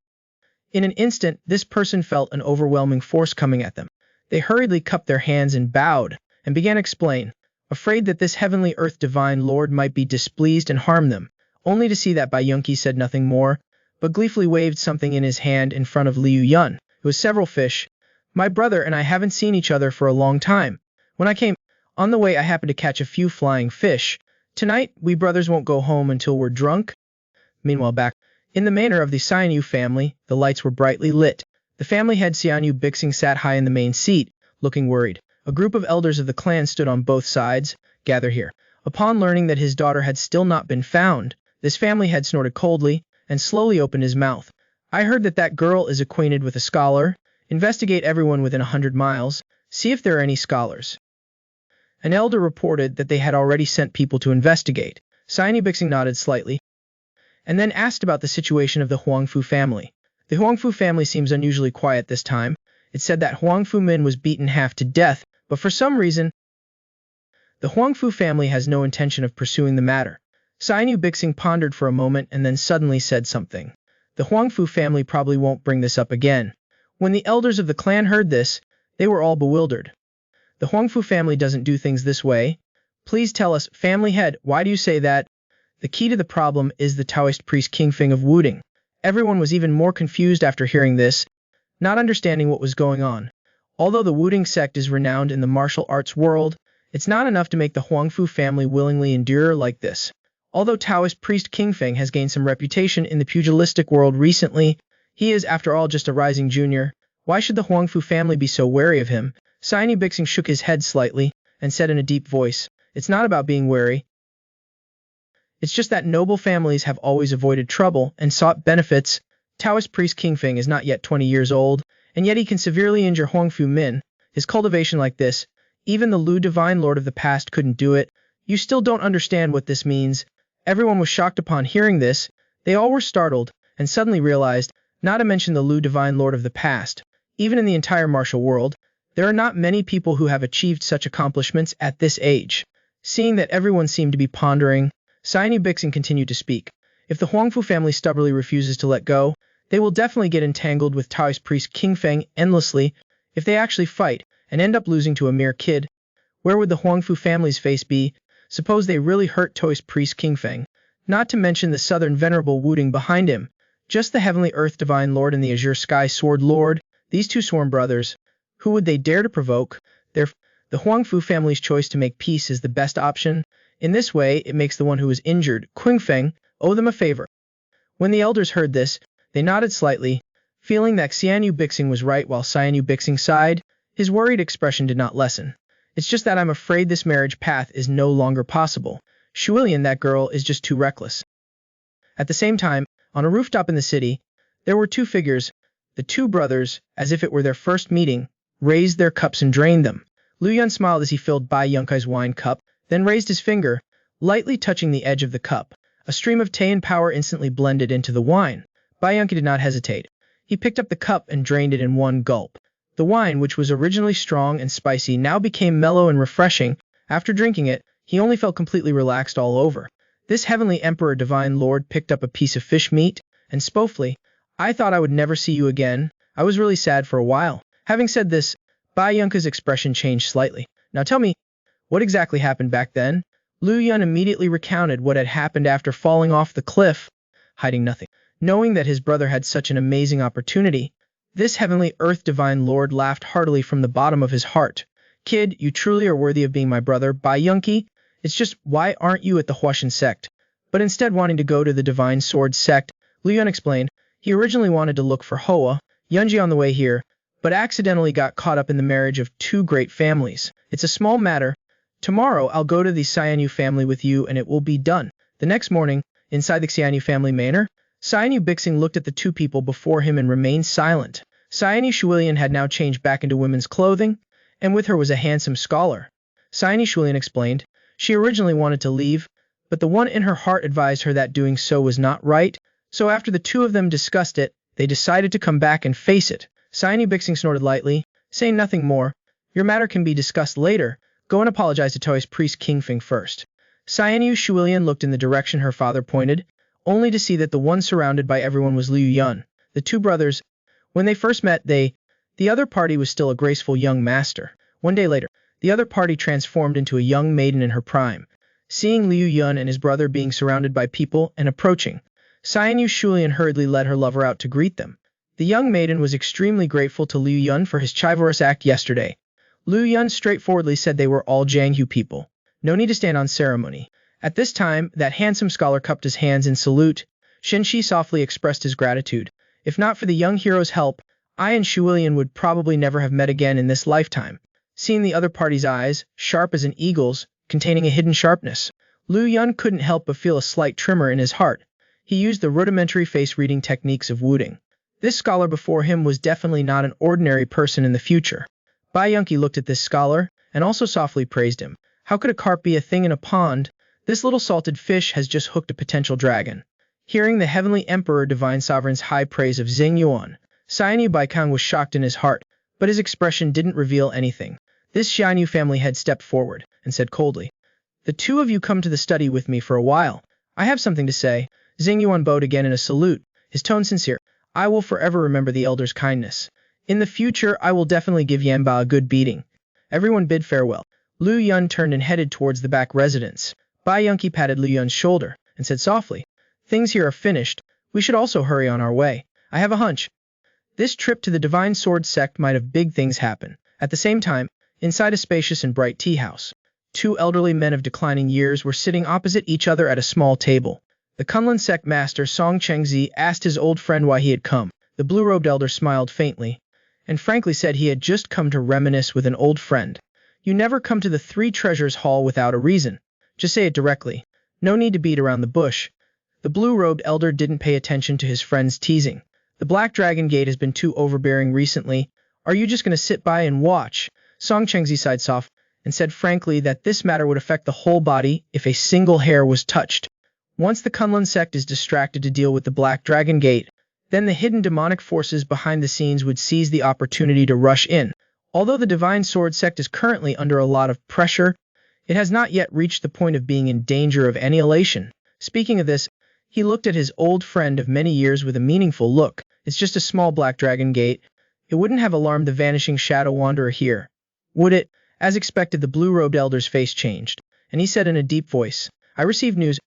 In an instant, this person felt an overwhelming force coming at them. They hurriedly cupped their hands and bowed, and began to explain, afraid that this heavenly earth divine lord might be displeased and harm them, only to see that Bai Yunqi said nothing more, but gleefully waved something in his hand in front of Liu Yun. It was several fish. My brother and I haven't seen each other for a long time. When I came on the way, I happened to catch a few flying fish. Tonight, we brothers won't go home until we're drunk. Meanwhile, back in the manor of the Xianyu family, the lights were brightly lit. The family head Xianyu Bixing sat high in the main seat, looking worried. A group of elders of the clan stood on both sides, gathered here. Upon learning that his daughter had still not been found, this family head snorted coldly and slowly opened his mouth. I heard that that girl is acquainted with a scholar. Investigate everyone within 100 miles. See if there are any scholars. An elder reported that they had already sent people to investigate. Xianyu Bixing nodded slightly, and then asked about the situation of the Huangfu family. The Huangfu family seems unusually quiet this time. It said that Huangfu Min was beaten half to death, but for some reason, the Huangfu family has no intention of pursuing the matter. Xianyu Bixing pondered for a moment and then suddenly said something. The Huangfu family probably won't bring this up again. When the elders of the clan heard this, they were all bewildered. The Huangfu family doesn't do things this way. Please tell us, family head, why do you say that? The key to the problem is the Taoist priest Qingfeng of Wudang. Everyone was even more confused after hearing this, not understanding what was going on. Although the Wudang sect is renowned in the martial arts world, it's not enough to make the Huangfu family willingly endure like this. Although Taoist priest Qingfeng has gained some reputation in the pugilistic world recently, he is, after all, just a rising junior. Why should the Huangfu family be so wary of him? Xianyu Bixing shook his head slightly and said in a deep voice, it's not about being wary. It's just that noble families have always avoided trouble and sought benefits. Taoist priest Qingfeng is not yet 20 years old, and yet he can severely injure Huangfu Min. His cultivation like this, even the Lu Divine Lord of the past couldn't do it. You still don't understand what this means. Everyone was shocked upon hearing this. They all were startled, and suddenly realized, not to mention the Lu Divine Lord of the past, even in the entire martial world, there are not many people who have achieved such accomplishments at this age. Seeing that everyone seemed to be pondering, Xianyu Bixing continued to speak. If the Huangfu family stubbornly refuses to let go, they will definitely get entangled with Taoist priest King Feng endlessly. If they actually fight and end up losing to a mere kid, where would the Huangfu family's face be? Suppose they really hurt Taoist priest King Feng, not to mention the southern venerable Wudang behind him, just the heavenly earth divine lord and the azure sky sword lord, these two sworn brothers. Who would they dare to provoke? The Huangfu family's choice to make peace is the best option. In this way, it makes the one who is injured, Qing Feng, owe them a favor. When the elders heard this, they nodded slightly, feeling that Xianyu Bixing was right while Xianyu Bixing sighed. His worried expression did not lessen. It's just that I'm afraid this marriage path is no longer possible. Shuilian, that girl, is just too reckless. At the same time, on a rooftop in the city, there were two figures. The two brothers, as if it were their first meeting, raised their cups and drained them. Liu Yun smiled as he filled Bai Yunkai's wine cup, then raised his finger, lightly touching the edge of the cup. A stream of Taiyan power instantly blended into the wine. Bai Yunkai did not hesitate. He picked up the cup and drained it in one gulp. The wine, which was originally strong and spicy, now became mellow and refreshing. After drinking it, he only felt completely relaxed all over. This heavenly emperor divine lord picked up a piece of fish meat, and spoke. I thought I would never see you again. I was really sad for a while. Having said this, Bai Yunkai's expression changed slightly. Now tell me, what exactly happened back then? Liu Yun immediately recounted what had happened after falling off the cliff, hiding nothing. Knowing that his brother had such an amazing opportunity, this heavenly earth divine lord laughed heartily from the bottom of his heart. Kid, you truly are worthy of being my brother, Bai Yunkai. It's just, why aren't you at the Huashan sect, but instead wanting to go to the divine sword sect? Liu Yun explained. He originally wanted to look for Hoa, Yunji on the way here, but accidentally got caught up in the marriage of two great families. It's a small matter. Tomorrow I'll go to the Xianyu family with you and it will be done. The next morning, inside the Xianyu family manor, Xianyu Bixing looked at the two people before him and remained silent. Xianyu Shuilian had now changed back into women's clothing, and with her was a handsome scholar. Xianyu Shuilian explained. She originally wanted to leave, but the one in her heart advised her that doing so was not right, so after the two of them discussed it, they decided to come back and face it. Xianyu Bixing snorted lightly, saying nothing more. Your matter can be discussed later. Go and apologize to Taoist priest King Feng first. Xianyu Shuilian looked in the direction her father pointed, only to see that the one surrounded by everyone was Liu Yun. The two brothers, when they first met, the other party was still a graceful young master. One day later, the other party transformed into a young maiden in her prime. Seeing Liu Yun and his brother being surrounded by people and approaching, Xianyu Shuilian hurriedly led her lover out to greet them. The young maiden was extremely grateful to Liu Yun for his chivalrous act yesterday. Liu Yun straightforwardly said they were all Jianghu people. No need to stand on ceremony. At this time, that handsome scholar cupped his hands in salute. Shenshi softly expressed his gratitude. If not for the young hero's help, I and Shuilian would probably never have met again in this lifetime. Seeing the other party's eyes, sharp as an eagle's, containing a hidden sharpness, Liu Yun couldn't help but feel a slight tremor in his heart. He used the rudimentary face-reading techniques of Wudang. This scholar before him was definitely not an ordinary person in the future. Bai Yunkai looked at this scholar, and also softly praised him. How could a carp be a thing in a pond? This little salted fish has just hooked a potential dragon. Hearing the heavenly emperor divine sovereign's high praise of Xing Yuan, Xianyu Baikang was shocked in his heart, but his expression didn't reveal anything. This Xianyu family head stepped forward, and said coldly, the two of you come to the study with me for a while. I have something to say. Xing Yuan bowed again in a salute, his tone sincere. I will forever remember the elder's kindness. In the future, I will definitely give Yanba a good beating. Everyone bid farewell. Liu Yun turned and headed towards the back residence. Bai Yunkai patted Liu Yun's shoulder, and said softly, things here are finished. We should also hurry on our way. I have a hunch. This trip to the Divine Sword sect might have big things happen. At the same time, inside a spacious and bright tea house, two elderly men of declining years were sitting opposite each other at a small table. The Kunlun sect master Song Chengzi asked his old friend why he had come. The blue-robed elder smiled faintly, and frankly said he had just come to reminisce with an old friend. You never come to the Three Treasures Hall without a reason. Just say it directly. No need to beat around the bush. The blue-robed elder didn't pay attention to his friend's teasing. The Black Dragon Gate has been too overbearing recently. Are you just going to sit by and watch? Song Chengzi sighed soft, and said frankly that this matter would affect the whole body if a single hair was touched. Once the Kunlun sect is distracted to deal with the Black Dragon Gate, then the hidden demonic forces behind the scenes would seize the opportunity to rush in. Although the Divine Sword sect is currently under a lot of pressure, It has not yet reached the point of being in danger of annihilation. Speaking of this, he looked at his old friend of many years with a meaningful look. It's just a small black dragon gate. It wouldn't have alarmed the vanishing shadow wanderer here, would it? As expected, the blue-robed elder's face changed, and he said in a deep voice, I received news.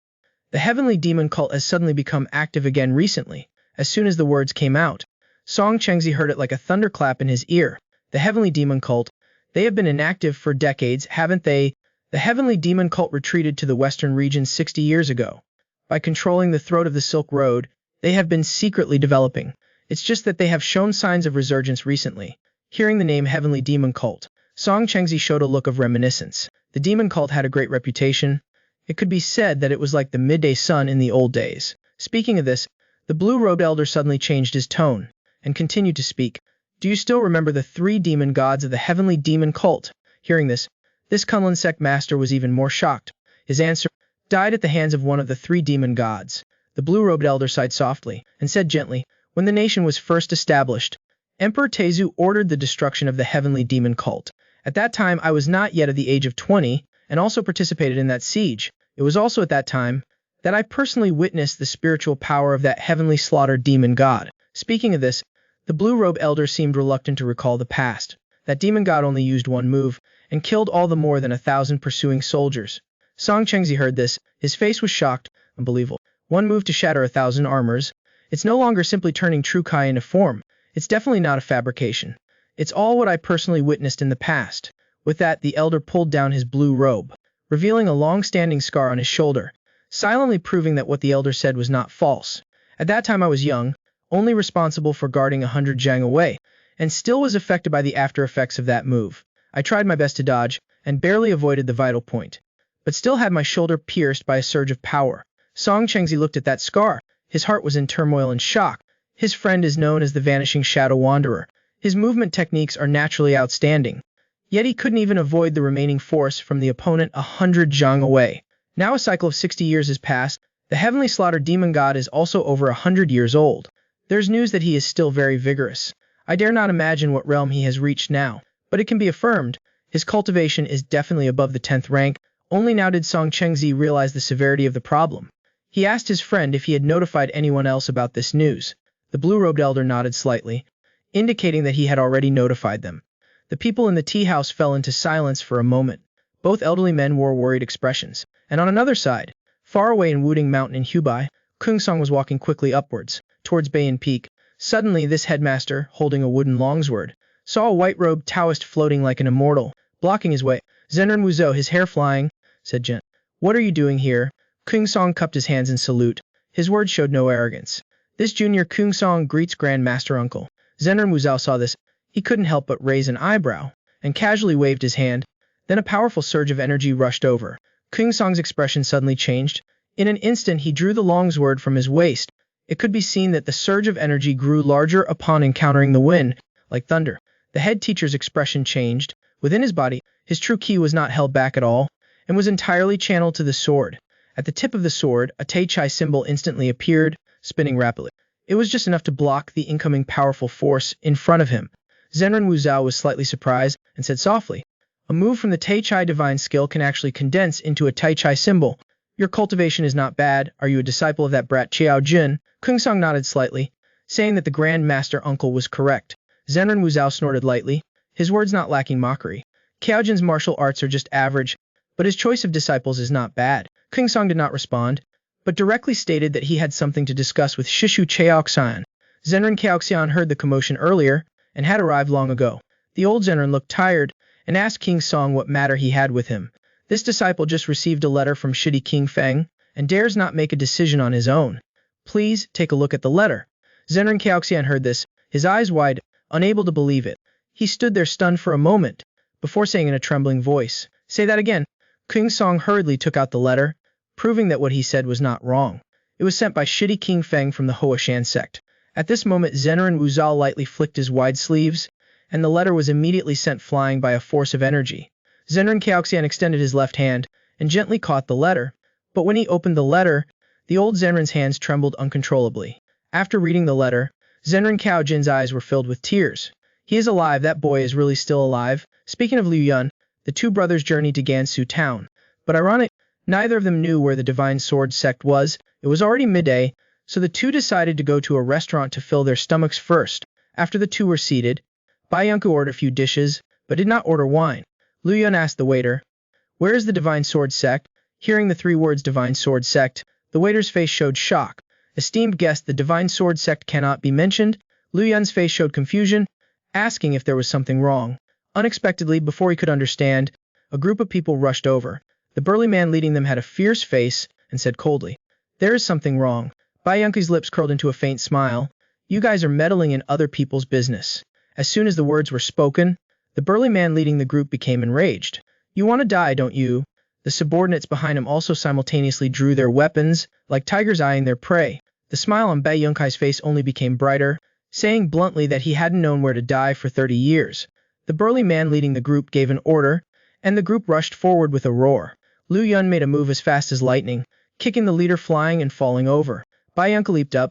The heavenly demon cult has suddenly become active again recently. As soon as the words came out, Song Chengzi heard it like a thunderclap in his ear. The heavenly demon cult, they have been inactive for decades, haven't they? The heavenly demon cult retreated to the western region 60 years ago. By controlling the throat of the Silk Road, they have been secretly developing. It's just that they have shown signs of resurgence recently. Hearing the name heavenly demon cult, Song Chengzi showed a look of reminiscence. The demon cult had a great reputation. It could be said that it was like the midday sun in the old days. Speaking of this, the blue-robed elder suddenly changed his tone and continued to speak. Do you still remember the 3 demon gods of the heavenly demon cult? Hearing this Kunlun sect master was even more shocked. His answer died at the hands of one of the 3 demon gods. The blue-robed elder sighed softly and said gently, when the nation was first established, Emperor Tezu ordered the destruction of the heavenly demon cult. At that time, I was not yet of the age of 20 and also participated in that siege. It was also at that time that I personally witnessed the spiritual power of that heavenly slaughtered demon god. Speaking of this, the blue-robe elder seemed reluctant to recall the past. That demon god only used one move and killed all the more than 1,000 pursuing soldiers. Song Chengzi heard this. His face was shocked. Unbelievable. One move to shatter 1,000 armors. It's no longer simply turning true Kai into form. It's definitely not a fabrication. It's all what I personally witnessed in the past. With that, the elder pulled down his blue robe, revealing a long-standing scar on his shoulder, silently proving that what the elder said was not false. At that time I was young, only responsible for guarding 100 Zhang away, and still was affected by the after effects of that move. I tried my best to dodge, and barely avoided the vital point, but still had my shoulder pierced by a surge of power. Song Chengzi looked at that scar. His heart was in turmoil and shock. His friend is known as the Vanishing Shadow Wanderer. His movement techniques are naturally outstanding. Yet he couldn't even avoid the remaining force from the opponent 100 Zhang away. Now a cycle of 60 years has passed. The heavenly slaughtered demon god is also over 100 years old. There's news that he is still very vigorous. I dare not imagine what realm he has reached now, but it can be affirmed. His cultivation is definitely above the 10th rank. Only now did Song Chengzi realize the severity of the problem. He asked his friend if he had notified anyone else about this news. The blue-robed elder nodded slightly, indicating that he had already notified them. The people in the tea house fell into silence for a moment. Both elderly men wore worried expressions. And on another side, far away in Wudang Mountain in Hubei, Kung Song was walking quickly upwards, towards Bayan Peak. Suddenly, this headmaster, holding a wooden longsword, saw a white-robed Taoist floating like an immortal, blocking his way. Zenren Wuzhou, his hair flying, said Jen. What are you doing here? Kung Song cupped his hands in salute. His words showed no arrogance. This junior Kung Song greets Grand Master Uncle. Zenren Wuzhou saw this. He couldn't help but raise an eyebrow, and casually waved his hand. Then a powerful surge of energy rushed over. Kung Song's expression suddenly changed. In an instant he drew the longsword from his waist. It could be seen that the surge of energy grew larger upon encountering the wind, like thunder. The head teacher's expression changed. Within his body, his true ki was not held back at all, and was entirely channeled to the sword. At the tip of the sword, a Tai Chai symbol instantly appeared, spinning rapidly. It was just enough to block the incoming powerful force in front of him. Zenren Wuzhou was slightly surprised, and said softly, a move from the Tai Chai divine skill can actually condense into a Tai Chai symbol. Your cultivation is not bad. Are you a disciple of that brat Chiao Jin? Kung Song nodded slightly, saying that the Grand Master Uncle was correct. Zenren Wuzhou snorted lightly, his words not lacking mockery. Chiao Jin's martial arts are just average, but his choice of disciples is not bad. Kung Song did not respond, but directly stated that he had something to discuss with Shishu Chaoxian. Zenren Chaoxian heard the commotion earlier, and had arrived long ago. The old Zenren looked tired, and asked King Song what matter he had with him. This disciple just received a letter from Shitty King Feng, and dares not make a decision on his own. Please, take a look at the letter. Zenren Chaoxian heard this, his eyes wide, unable to believe it. He stood there stunned for a moment, before saying in a trembling voice, say that again. King Song hurriedly took out the letter, proving that what he said was not wrong. It was sent by Shitty King Feng from the Hoashan sect. At this moment Zenren Wuzhou lightly flicked his wide sleeves, and the letter was immediately sent flying by a force of energy. Zenren Chaoxian extended his left hand, and gently caught the letter, but when he opened the letter, the old Zenren's hands trembled uncontrollably. After reading the letter, Zenren Cao Jin's eyes were filled with tears. He is alive, that boy is really still alive. Speaking of Liu Yun, the two brothers journeyed to Gansu town. But ironic, neither of them knew where the Divine Sword sect was. It was already midday, so the two decided to go to a restaurant to fill their stomachs first. After the two were seated, Bai Yunku ordered a few dishes, but did not order wine. Lu Yun asked the waiter, "Where is the Divine Sword sect?" Hearing the three words Divine Sword sect, the waiter's face showed shock. Esteemed guest, the Divine Sword sect cannot be mentioned. Lu Yun's face showed confusion, asking if there was something wrong. Unexpectedly, before he could understand, a group of people rushed over. The burly man leading them had a fierce face and said coldly, "There is something wrong." Bai Yunku's lips curled into a faint smile. "You guys are meddling in other people's business." As soon as the words were spoken, the burly man leading the group became enraged. "You want to die, don't you?" The subordinates behind him also simultaneously drew their weapons, like tigers eyeing their prey. The smile on Bai Yunkai's face only became brighter, saying bluntly that he hadn't known where to die for 30 years. The burly man leading the group gave an order, and the group rushed forward with a roar. Lu Yun made a move as fast as lightning, kicking the leader flying and falling over. Bai Yunkai leaped up,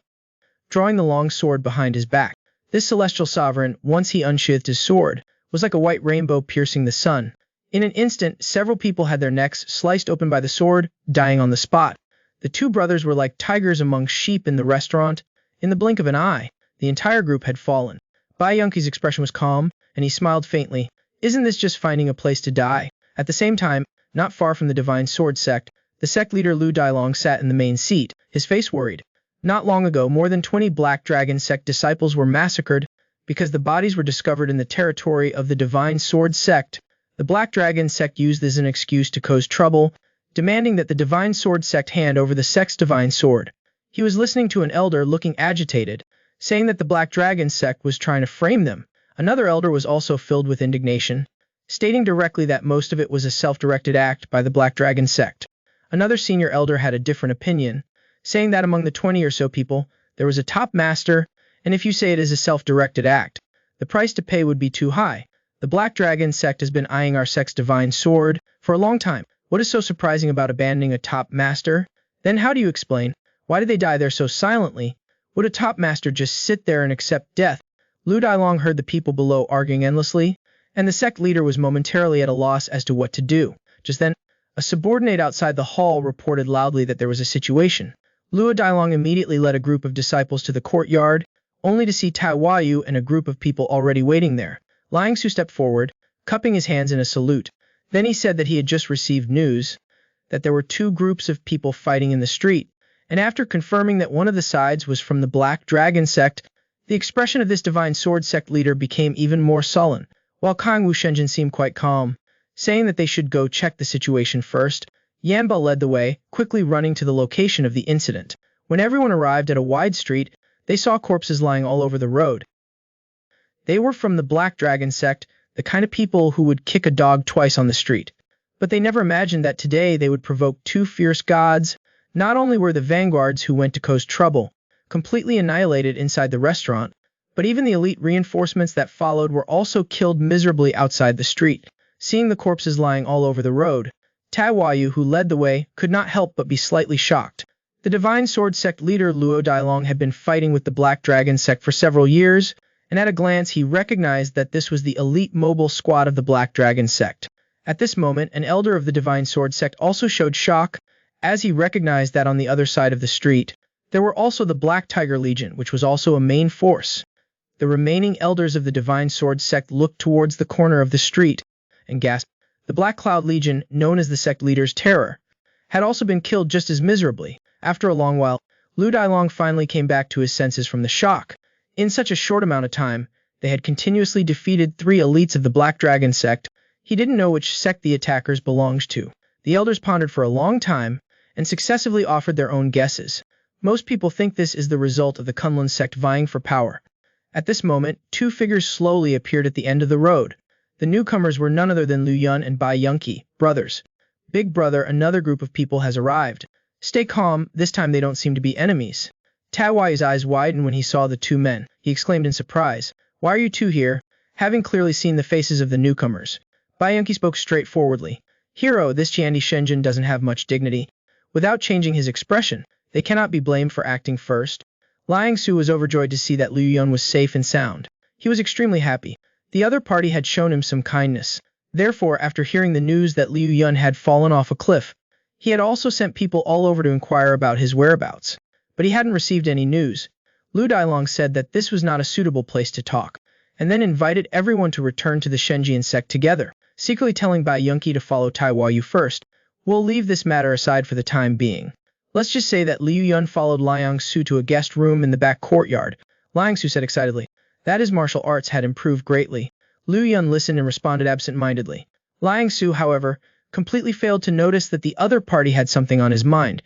drawing the long sword behind his back. This celestial sovereign, once he unsheathed his sword, was like a white rainbow piercing the sun. In an instant, several people had their necks sliced open by the sword, dying on the spot. The two brothers were like tigers among sheep in the restaurant. In the blink of an eye, the entire group had fallen. Bai Yunkai's expression was calm, and he smiled faintly. "Isn't this just finding a place to die?" At the same time, not far from the Divine Sword sect, the sect leader Lu Dailong sat in the main seat, his face worried. Not long ago, more than 20 Black Dragon sect disciples were massacred because the bodies were discovered in the territory of the Divine Sword sect. The Black Dragon sect used this as an excuse to cause trouble, demanding that the Divine Sword sect hand over the sect's divine sword. He was listening to an elder looking agitated, saying that the Black Dragon sect was trying to frame them. Another elder was also filled with indignation, stating directly that most of it was a self-directed act by the Black Dragon sect. Another senior elder had a different opinion, saying that among the 20 or so people, there was a top master, and if you say it is a self-directed act, the price to pay would be too high. The Black Dragon sect has been eyeing our sect's divine sword for a long time. What is so surprising about abandoning a top master? Then how do you explain? Why did they die there so silently? Would a top master just sit there and accept death? Lu Dailong heard the people below arguing endlessly, and the sect leader was momentarily at a loss as to what to do. Just then, a subordinate outside the hall reported loudly that there was a situation. Lu Dailong immediately led a group of disciples to the courtyard, only to see Tai Wayu and a group of people already waiting there. Liang Su stepped forward, cupping his hands in a salute. Then he said that he had just received news that there were two groups of people fighting in the street, and after confirming that one of the sides was from the Black Dragon sect, the expression of this Divine Sword sect leader became even more sullen, while Kang Wu Shenjin seemed quite calm, saying that they should go check the situation first. Yanba led the way, quickly running to the location of the incident. When everyone arrived at a wide street, they saw corpses lying all over the road. They were from the Black Dragon sect, the kind of people who would kick a dog twice on the street. But they never imagined that today they would provoke two fierce gods. Not only were the vanguards who went to cause trouble completely annihilated inside the restaurant, but even the elite reinforcements that followed were also killed miserably outside the street. Seeing the corpses lying all over the road, Tai Wayu, who led the way, could not help but be slightly shocked. The Divine Sword sect leader Luo Dailong had been fighting with the Black Dragon sect for several years, and at a glance he recognized that this was the elite mobile squad of the Black Dragon sect. At this moment, an elder of the Divine Sword sect also showed shock, as he recognized that on the other side of the street, there were also the Black Tiger Legion, which was also a main force. The remaining elders of the Divine Sword sect looked towards the corner of the street and gasped. The Black Cloud Legion, known as the sect leader's terror, had also been killed just as miserably. After a long while, Lu Dailong finally came back to his senses from the shock. In such a short amount of time, they had continuously defeated 3 elites of the Black Dragon sect. He didn't know which sect the attackers belonged to. The elders pondered for a long time and successively offered their own guesses. Most people think this is the result of the Kunlun sect vying for power. At this moment, 2 figures slowly appeared at the end of the road. The newcomers were none other than Lu Yun and Bai Yunki, brothers. Big brother, another group of people has arrived. Stay calm, this time they don't seem to be enemies. Tawai's eyes widened when he saw the 2 men. He exclaimed in surprise, "Why are you 2 here?" Having clearly seen the faces of the newcomers, Bai Yunki spoke straightforwardly. "Hero, this Jiandi Shenjin doesn't have much dignity." Without changing his expression, they cannot be blamed for acting first. Liang Su was overjoyed to see that Lu Yun was safe and sound. He was extremely happy. The other party had shown him some kindness. Therefore, after hearing the news that Liu Yun had fallen off a cliff, he had also sent people all over to inquire about his whereabouts. But he hadn't received any news. Lu Dailong said that this was not a suitable place to talk, and then invited everyone to return to the Shenjian sect together, secretly telling Bai Yunqi to follow Tai Huayu first. We'll leave this matter aside for the time being. Let's just say that Liu Yun followed Liang Su to a guest room in the back courtyard. Liang Su said excitedly that his martial arts had improved greatly. Liu Yun listened and responded absent-mindedly. Liang Su, however, completely failed to notice that the other party had something on his mind.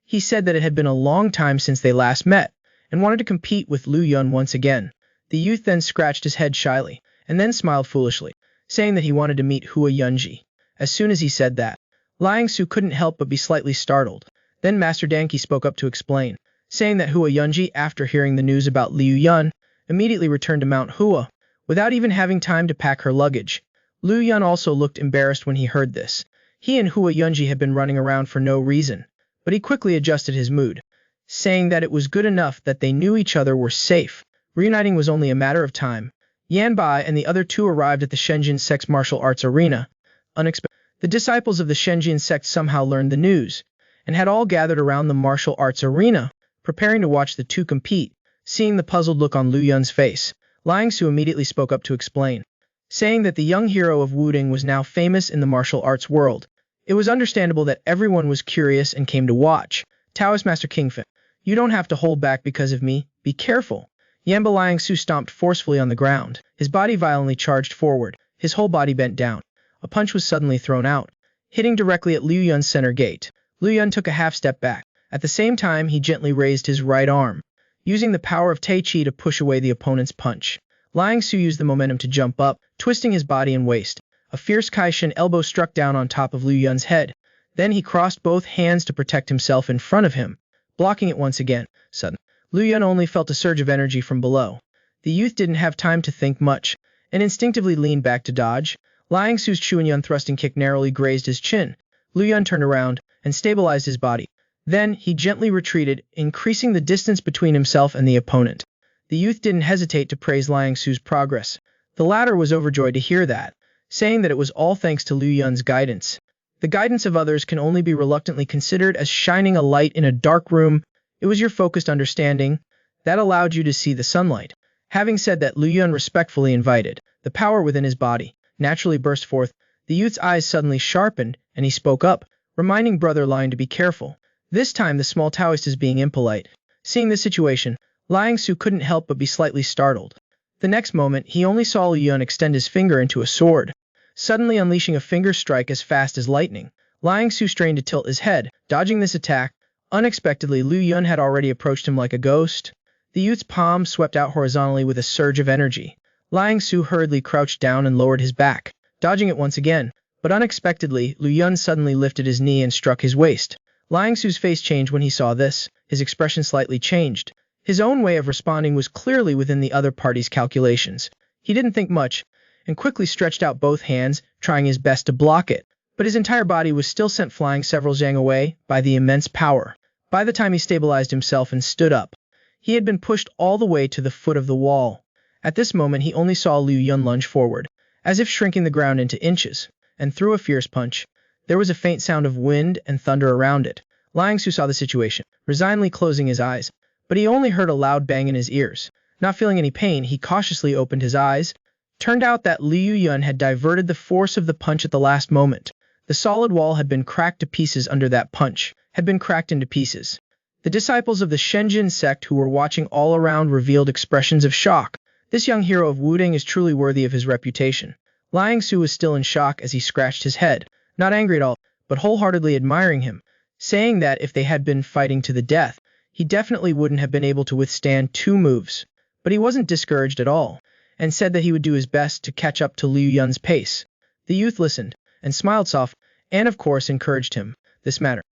He said that it had been a long time since they last met, and wanted to compete with Liu Yun once again. The youth then scratched his head shyly, and then smiled foolishly, saying that he wanted to meet Hua Yunji. As soon as he said that, Liang Su couldn't help but be slightly startled. Then Master Danqi spoke up to explain, saying that Hua Yunji, after hearing the news about Liu Yun, immediately returned to Mount Hua, without even having time to pack her luggage. Liu Yun also looked embarrassed when he heard this. He and Hua Yunji had been running around for no reason, but he quickly adjusted his mood, saying that it was good enough that they knew each other were safe. Reuniting was only a matter of time. Yan Bai and the other two arrived at the Shenjian sect's martial arts arena. Unexpected. The disciples of the Shenjian sect somehow learned the news, and had all gathered around the martial arts arena, preparing to watch the two compete. Seeing the puzzled look on Liu Yun's face, Liang Su immediately spoke up to explain, saying that the young hero of Wudang was now famous in the martial arts world. It was understandable that everyone was curious and came to watch. Taoist Master Kingfin, you don't have to hold back because of me, be careful. Yanba Liang Su stomped forcefully on the ground, his body violently charged forward, his whole body bent down. A punch was suddenly thrown out, hitting directly at Liu Yun's center gate. Liu Yun took a half step back. At the same time, he gently raised his right arm, using the power of Tai Chi to push away the opponent's punch. Liang Su used the momentum to jump up, twisting his body and waist. A fierce Kaishin elbow struck down on top of Liu Yun's head. Then he crossed both hands to protect himself in front of him, blocking it once again. Suddenly, Liu Yun only felt a surge of energy from below. The youth didn't have time to think much, and instinctively leaned back to dodge. Liang Su's Chuan thrusting kick narrowly grazed his chin. Liu Yun turned around and stabilized his body. Then, he gently retreated, increasing the distance between himself and the opponent. The youth didn't hesitate to praise Liang Su's progress. The latter was overjoyed to hear that, saying that it was all thanks to Liu Yun's guidance. The guidance of others can only be reluctantly considered as shining a light in a dark room. It was your focused understanding that allowed you to see the sunlight. Having said that, Liu Yun respectfully invited. The power within his body naturally burst forth. The youth's eyes suddenly sharpened, and he spoke up, reminding Brother Liang to be careful. This time the small Taoist is being impolite. Seeing this situation, Liang Su couldn't help but be slightly startled. The next moment, he only saw Liu Yun extend his finger into a sword, suddenly unleashing a finger strike as fast as lightning. Liang Su strained to tilt his head, dodging this attack. Unexpectedly, Liu Yun had already approached him like a ghost. The youth's palm swept out horizontally with a surge of energy. Liang Su hurriedly crouched down and lowered his back, dodging it once again. But unexpectedly, Liu Yun suddenly lifted his knee and struck his waist. Liang Su's face changed when he saw this. His expression slightly changed. His own way of responding was clearly within the other party's calculations. He didn't think much, and quickly stretched out both hands, trying his best to block it. But his entire body was still sent flying several zhang away by the immense power. By the time he stabilized himself and stood up, he had been pushed all the way to the foot of the wall. At this moment, he only saw Liu Yun lunge forward, as if shrinking the ground into inches, and threw a fierce punch. There was a faint sound of wind and thunder around it. Liang Su saw the situation, resignedly closing his eyes, but he only heard a loud bang in his ears. Not feeling any pain, he cautiously opened his eyes. Turned out that Liu Yun had diverted the force of the punch at the last moment. The solid wall had been cracked to pieces under that punch, had been cracked into pieces. The disciples of the Shenjian sect who were watching all around revealed expressions of shock. This young hero of Wudang is truly worthy of his reputation. Liang Su was still in shock as he scratched his head, not angry at all, but wholeheartedly admiring him, saying that if they had been fighting to the death, he definitely wouldn't have been able to withstand 2 moves. But he wasn't discouraged at all, and said that he would do his best to catch up to Liu Yun's pace. The youth listened, and smiled soft, and of course encouraged him. This matter.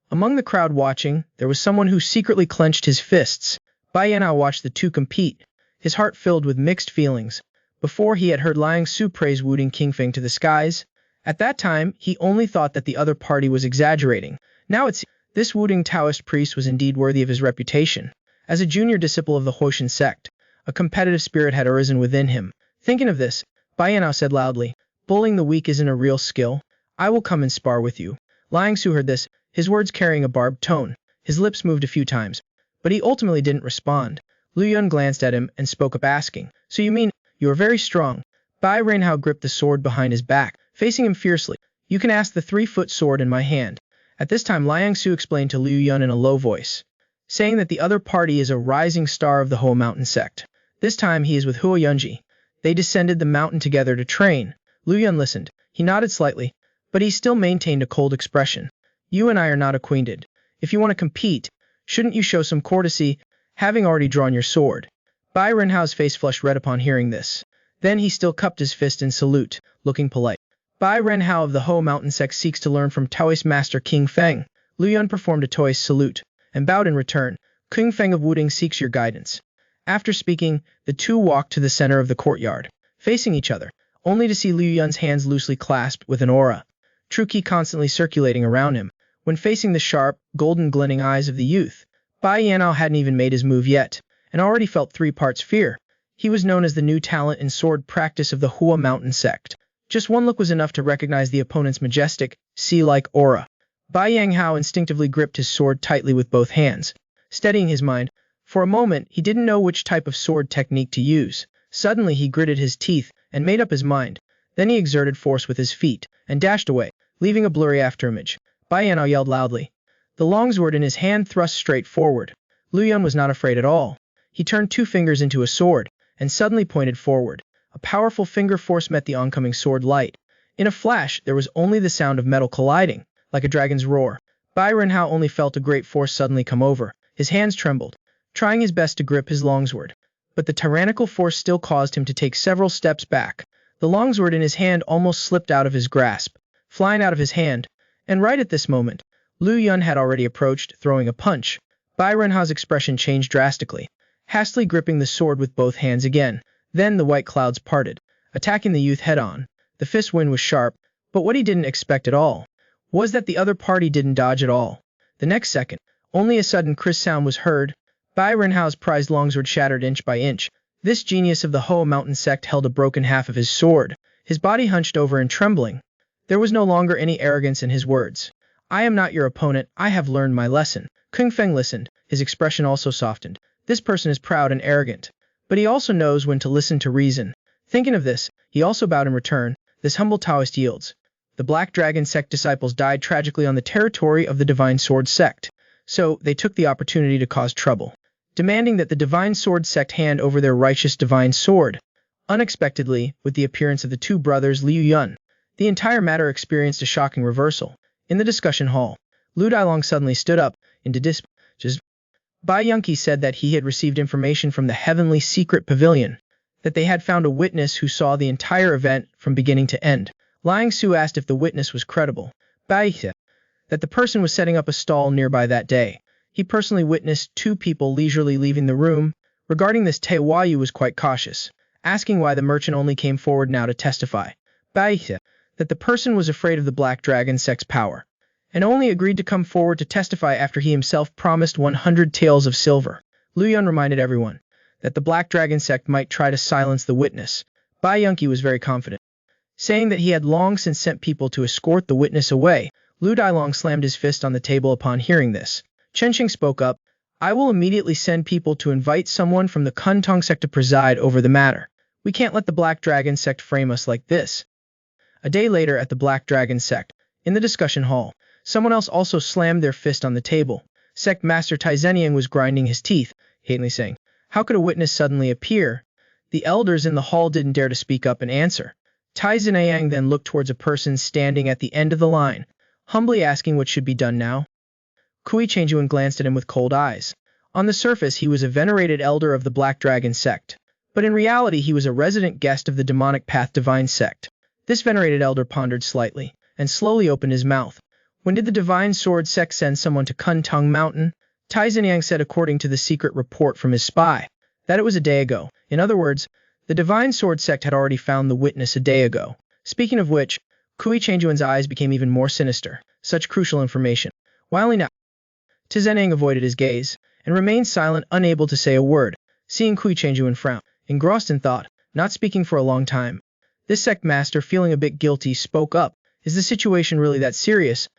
Among the crowd watching, there was someone who secretly clenched his fists. Bai Yanao watched the two compete, his heart filled with mixed feelings. Before, he had heard Liang Su praise Wudang Kingfing to the skies. At that time, he only thought that the other party was exaggerating. Now this Wudang Taoist priest was indeed worthy of his reputation. As a junior disciple of the Hoshin sect, a competitive spirit had arisen within him. Thinking of this, Bai Yanao said loudly, Bullying the weak isn't a real skill. I will come and spar with you. Liang Su heard this, his words carrying a barbed tone. His lips moved a few times, but he ultimately didn't respond. Lu Yun glanced at him and spoke up asking, "So you mean, you are very strong?" Bai Renhao gripped the sword behind his back, facing him fiercely. "You can ask the 3-foot sword in my hand." At this time Liang Su explained to Liu Yun in a low voice, saying that the other party is a rising star of the Hua Mountain sect. This time he is with Hua Yunji. They descended the mountain together to train. Liu Yun listened. He nodded slightly, but he still maintained a cold expression. "You and I are not acquainted. If you want to compete, shouldn't you show some courtesy, having already drawn your sword?" Bai Renhao's face flushed red upon hearing this. Then he still cupped his fist in salute, looking polite. Bai Renhao of the Ho Mountain sect seeks to learn from Taoist master King Feng. Liu Yun performed a Taoist salute, and bowed in return. King Feng of Wudang seeks your guidance. After speaking, the two walked to the center of the courtyard, facing each other, only to see Liu Yun's hands loosely clasped with an aura, true ki constantly circulating around him. When facing the sharp, golden glinting eyes of the youth, Bai Yanao hadn't even made his move yet, and already felt 3 parts fear. He was known as the new talent in sword practice of the Hua Mountain sect. Just one look was enough to recognize the opponent's majestic, sea-like aura. Bai Yanghao instinctively gripped his sword tightly with both hands, steadying his mind. For a moment, he didn't know which type of sword technique to use. Suddenly he gritted his teeth and made up his mind. Then he exerted force with his feet and dashed away, leaving a blurry afterimage. Bai Yanao yelled loudly, the longsword in his hand thrust straight forward. Liu Yun was not afraid at all. He turned 2 fingers into a sword and suddenly pointed forward. A powerful finger force met the oncoming sword light. In a flash, there was only the sound of metal colliding, like a dragon's roar. Bai Renhao only felt a great force suddenly come over. His hands trembled, trying his best to grip his longsword. But the tyrannical force still caused him to take several steps back. The longsword in his hand almost slipped out of his grasp, flying out of his hand. And right at this moment, Liu Yun had already approached, throwing a punch. Bai Renhao's expression changed drastically, hastily gripping the sword with both hands again. Then the white clouds parted, attacking the youth head-on. The fist wind was sharp, but what he didn't expect at all was that the other party didn't dodge at all. The next second, only a sudden crisp sound was heard. Bai Renhao's prized longsword shattered inch by inch. This genius of the Hoa Mountain sect held a broken half of his sword, his body hunched over and trembling. There was no longer any arrogance in his words. "I am not your opponent, I have learned my lesson." Kung Feng listened, his expression also softened. This person is proud and arrogant, but he also knows when to listen to reason. Thinking of this, he also bowed in return. This humble Taoist yields. The Black Dragon sect disciples died tragically on the territory of the Divine Sword sect, so they took the opportunity to cause trouble, demanding that the Divine Sword sect hand over their righteous Divine Sword. Unexpectedly, with the appearance of the 2 brothers Liu Yun, the entire matter experienced a shocking reversal. In the discussion hall, Lu Dailong suddenly stood up, into dispatches. Bai Yunqi said that he had received information from the Heavenly Secret Pavilion, that they had found a witness who saw the entire event from beginning to end. Liang Su asked if the witness was credible. Bai said that the person was setting up a stall nearby that day. He personally witnessed 2 people leisurely leaving the room. Regarding this, Te Huayu was quite cautious, asking why the merchant only came forward now to testify. Bai said that the person was afraid of the Black Dragon sect's power, and only agreed to come forward to testify after he himself promised 100 taels of silver. Liu Yun reminded everyone that the Black Dragon sect might try to silence the witness. Bai Yunqi was very confident, saying that he had long since sent people to escort the witness away. Lu Dailong slammed his fist on the table upon hearing this. Chen Qing spoke up, "I will immediately send people to invite someone from the Kuntong sect to preside over the matter. We can't let the Black Dragon sect frame us like this." A day later at the Black Dragon sect, in the discussion hall, someone else also slammed their fist on the table. Sect Master Tai Zeniang was grinding his teeth, hatefully saying, "How could a witness suddenly appear?" The elders in the hall didn't dare to speak up and answer. Tai Zeniang then looked towards a person standing at the end of the line, humbly asking what should be done now. Kui Changjuan glanced at him with cold eyes. On the surface he was a venerated elder of the Black Dragon sect, but in reality he was a resident guest of the Demonic Path Divine sect. This venerated elder pondered slightly, and slowly opened his mouth. "When did the Divine Sword sect send someone to Kuntong Mountain?" Tai Zeniang said according to the secret report from his spy, that it was a day ago. In other words, the Divine Sword sect had already found the witness a day ago. Speaking of which, Kui Changjuan's eyes became even more sinister. Such crucial information. While he now, Tai Zeniang avoided his gaze, and remained silent, unable to say a word. Seeing Kui Changjuan frown, engrossed in thought, not speaking for a long time, This sect master, feeling a bit guilty, spoke up. Is the situation really that serious?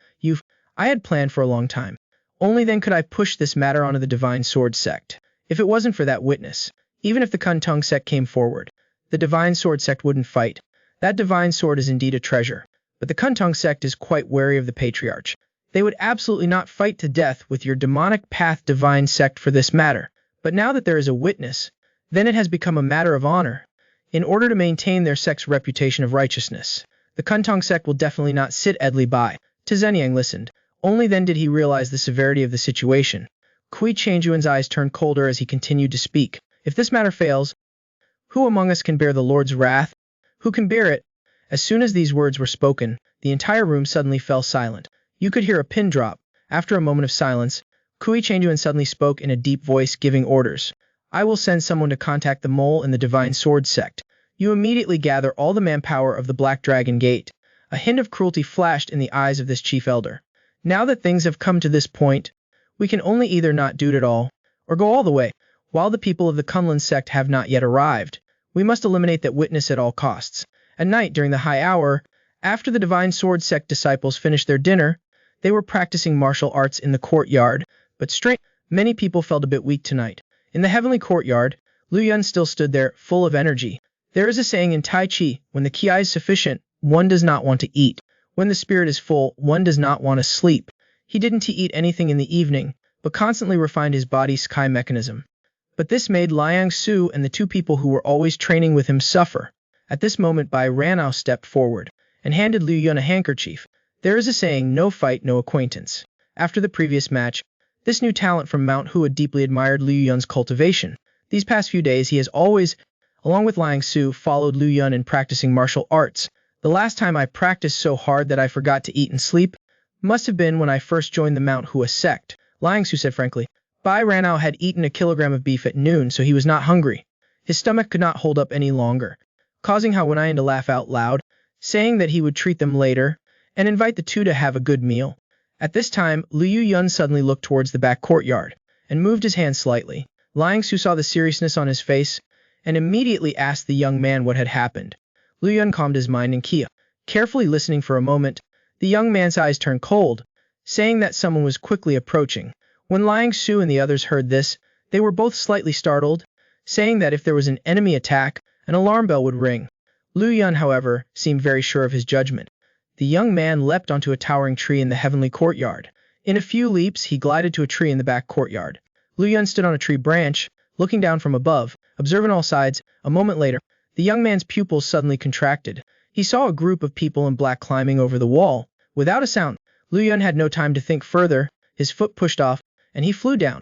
I had planned for a long time. Only then could I push this matter onto the Divine Sword sect. If it wasn't for that witness, even if the Kuntung sect came forward, the Divine Sword sect wouldn't fight. That Divine Sword is indeed a treasure, but the Kuntung sect is quite wary of the Patriarch. They would absolutely not fight to death with your demonic path divine sect for this matter. But now that there is a witness, then it has become a matter of honor. In order to maintain their sect's reputation of righteousness, the Kuntung sect will definitely not sit idly by. Zhenyang listened. Only then did he realize the severity of the situation. Kui Changyuan's eyes turned colder as he continued to speak. If this matter fails, who among us can bear the Lord's wrath? Who can bear it? As soon as these words were spoken, the entire room suddenly fell silent. You could hear a pin drop. After a moment of silence, Kui Changyuan suddenly spoke in a deep voice, giving orders. I will send someone to contact the mole in the Divine Sword sect. You immediately gather all the manpower of the Black Dragon Gate. A hint of cruelty flashed in the eyes of this chief elder. Now that things have come to this point, we can only either not do it at all, or go all the way. While the people of the Kunlun sect have not yet arrived, we must eliminate that witness at all costs. At night, during the high hour, after the Divine Sword sect disciples finished their dinner, they were practicing martial arts in the courtyard, but many people felt a bit weak tonight. In the heavenly courtyard, Lu Yun still stood there, full of energy. There is a saying in Tai Chi, when the Qi is sufficient, one does not want to eat. When the spirit is full, one does not want to sleep. He didn't eat anything in the evening, but constantly refined his body's Qi mechanism. But this made Liang Su and the two people who were always training with him suffer. At this moment, Bai Ranao stepped forward and handed Lu Yun a handkerchief. There is a saying, no fight, no acquaintance. After the previous match, this new talent from Mount Hua deeply admired Lu Yun's cultivation. These past few days he has always, along with Liang Su, followed Lu Yun in practicing martial arts. The last time I practiced so hard that I forgot to eat and sleep must have been when I first joined the Mount Hua sect, Liang Su said frankly. Bai Ranao had eaten a kilogram of beef at noon, so he was not hungry. His stomach could not hold up any longer, causing Hao Wenyan to laugh out loud, saying that he would treat them later and invite the two to have a good meal. At this time, Liu Yun suddenly looked towards the back courtyard and moved his hand slightly. Liang Su saw the seriousness on his face and immediately asked the young man what had happened. Liu Yun calmed his mind and Kia, carefully listening for a moment. The young man's eyes turned cold, saying that someone was quickly approaching. When Liang Su and the others heard this, they were both slightly startled, saying that if there was an enemy attack, an alarm bell would ring. Liu Yun, however, seemed very sure of his judgment. The young man leapt onto a towering tree in the heavenly courtyard. In a few leaps, he glided to a tree in the back courtyard. Liu Yun stood on a tree branch, looking down from above, observing all sides. A moment later, the young man's pupils suddenly contracted. He saw a group of people in black climbing over the wall. Without a sound, Liu Yun had no time to think further. His foot pushed off, and he flew down.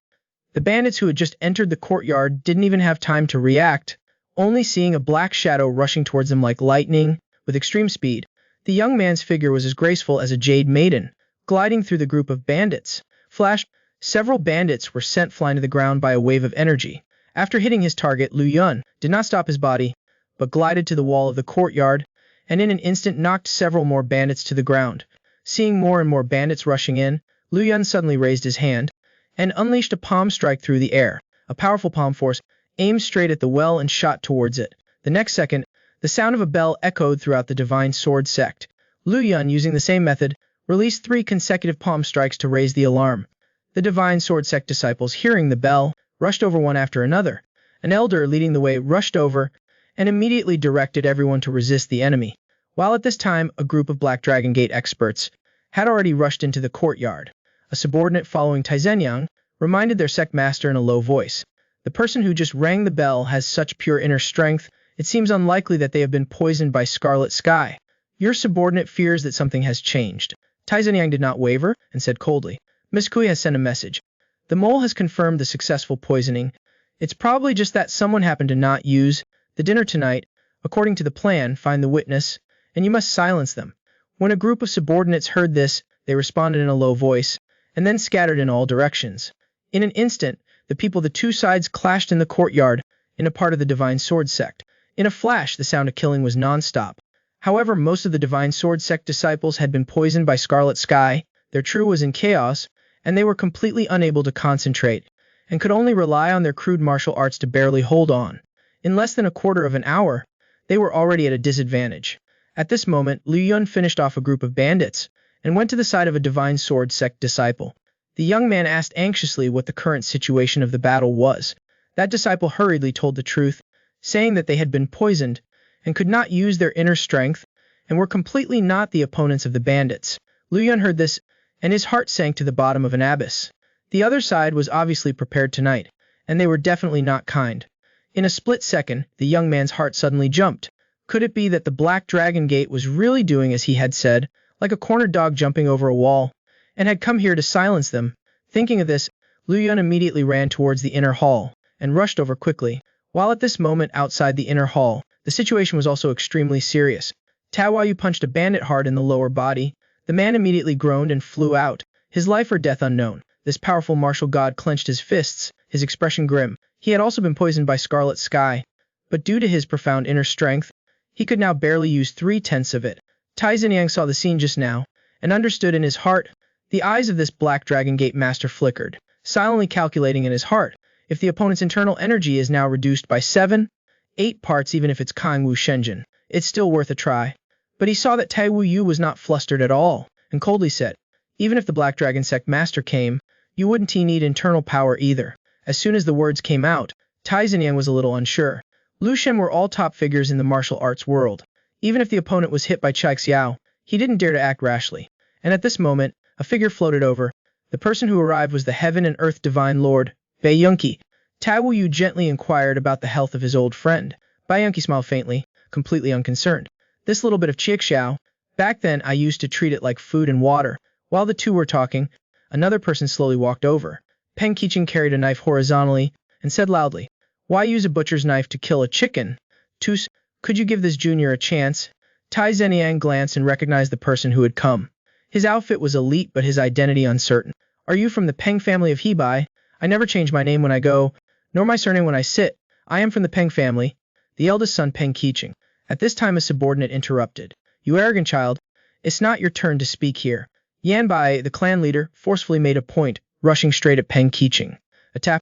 The bandits who had just entered the courtyard didn't even have time to react, only seeing a black shadow rushing towards them like lightning, with extreme speed. The young man's figure was as graceful as a jade maiden, gliding through the group of bandits. Flash! Several bandits were sent flying to the ground by a wave of energy. After hitting his target, Liu Yun did not stop his body, but glided to the wall of the courtyard, and in an instant knocked several more bandits to the ground. Seeing more and more bandits rushing in, Liu Yun suddenly raised his hand and unleashed a palm strike through the air. A powerful palm force aimed straight at the well and shot towards it. The next second, the sound of a bell echoed throughout the Divine Sword sect. Liu Yun, using the same method, released 3 consecutive palm strikes to raise the alarm. The Divine Sword sect disciples, hearing the bell, rushed over one after another. An elder leading the way rushed over and immediately directed everyone to resist the enemy. While at this time, a group of Black Dragon Gate experts had already rushed into the courtyard. A subordinate following Zhenyang reminded their sect master in a low voice. The person who just rang the bell has such pure inner strength, it seems unlikely that they have been poisoned by Scarlet Sky. Your subordinate fears that something has changed. Zhenyang did not waver and said coldly, Miss Kui has sent a message. The mole has confirmed the successful poisoning. It's probably just that someone happened to not use the dinner tonight. According to the plan, find the witness, and you must silence them. When a group of subordinates heard this, they responded in a low voice, and then scattered in all directions. In an instant, the people of the two sides clashed in the courtyard, in a part of the Divine Sword sect. In a flash, the sound of killing was non-stop. However, most of the Divine Sword sect disciples had been poisoned by Scarlet Sky. Their crew was in chaos, and they were completely unable to concentrate, and could only rely on their crude martial arts to barely hold on. In less than a quarter of an hour, they were already at a disadvantage. At this moment, Liu Yun finished off a group of bandits and went to the side of a divine sword sect disciple. The young man asked anxiously what the current situation of the battle was. That disciple hurriedly told the truth, saying that they had been poisoned and could not use their inner strength and were completely not the opponents of the bandits. Liu Yun heard this, and his heart sank to the bottom of an abyss. The other side was obviously prepared tonight, and they were definitely not kind. In a split second, the young man's heart suddenly jumped. Could it be that the Black Dragon Gate was really doing as he had said, like a cornered dog jumping over a wall, and had come here to silence them? Thinking of this, Liu Yun immediately ran towards the inner hall, and rushed over quickly. While at this moment outside the inner hall, the situation was also extremely serious. Tao Yu punched a bandit hard in the lower body. The man immediately groaned and flew out, his life or death unknown. This powerful martial god clenched his fists, his expression grim. He had also been poisoned by Scarlet Sky, but due to his profound inner strength, he could now barely use 3/10 of it. Tai Xinjiang saw the scene just now, and understood in his heart. The eyes of this Black Dragon Gate master flickered, silently calculating in his heart, if the opponent's internal energy is now reduced by 7-8 parts, even if it's Kang Wu Shenjin, it's still worth a try. But he saw that Tai Wu Yu was not flustered at all, and coldly said, even if the Black Dragon Sect Master came, you wouldn't need internal power either. As soon as the words came out, Tai Xinjiang was a little unsure. Lu Shen were all top figures in the martial arts world. Even if the opponent was hit by Chai Xiao, he didn't dare to act rashly. And at this moment, a figure floated over. The person who arrived was the Heaven and Earth Divine Lord, Bai Yunqi. Tai Wu Yu gently inquired about the health of his old friend. Bai Yunqi smiled faintly, completely unconcerned. This little bit of Chai Xiao, back then I used to treat it like food and water. While the two were talking, another person slowly walked over. Peng Qiqing carried a knife horizontally, and said loudly, why use a butcher's knife to kill a chicken? Tus, could you give this junior a chance? Tai Xinjiang glanced and recognized the person who had come. His outfit was elite but his identity uncertain. Are you from the Peng family of Hebai? I never change my name when I go, nor my surname when I sit. I am from the Peng family, the eldest son Peng Qiqing. At this time a subordinate interrupted. You arrogant child, it's not your turn to speak here. Yan Bai, the clan leader, forcefully made a point, rushing straight at Peng Qiqing. A tap.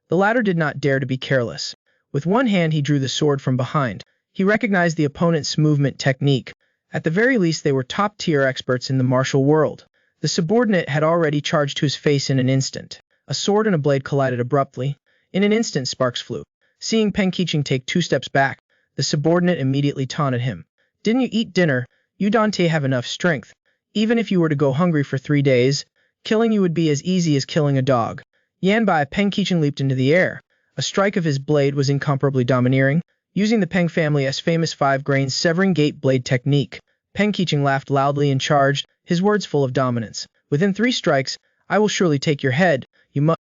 The latter did not dare to be careless. With one hand he drew the sword from behind. He recognized the opponent's movement technique. At the very least they were top-tier experts in the martial world. The subordinate had already charged to his face in an instant. A sword and a blade collided abruptly. In an instant sparks flew. Seeing Peng Qiqing take 2 steps back, the subordinate immediately taunted him. Didn't you eat dinner? You don't have enough strength. Even if you were to go hungry for 3 days, killing you would be as easy as killing a dog. Yan Bai, Peng Qiqing leaped into the air. A strike of his blade was incomparably domineering, using the Peng family's famous 5-grain severing gate blade technique. Peng Qiqing laughed loudly and charged, his words full of dominance. Within 3 strikes, I will surely take your head, you must.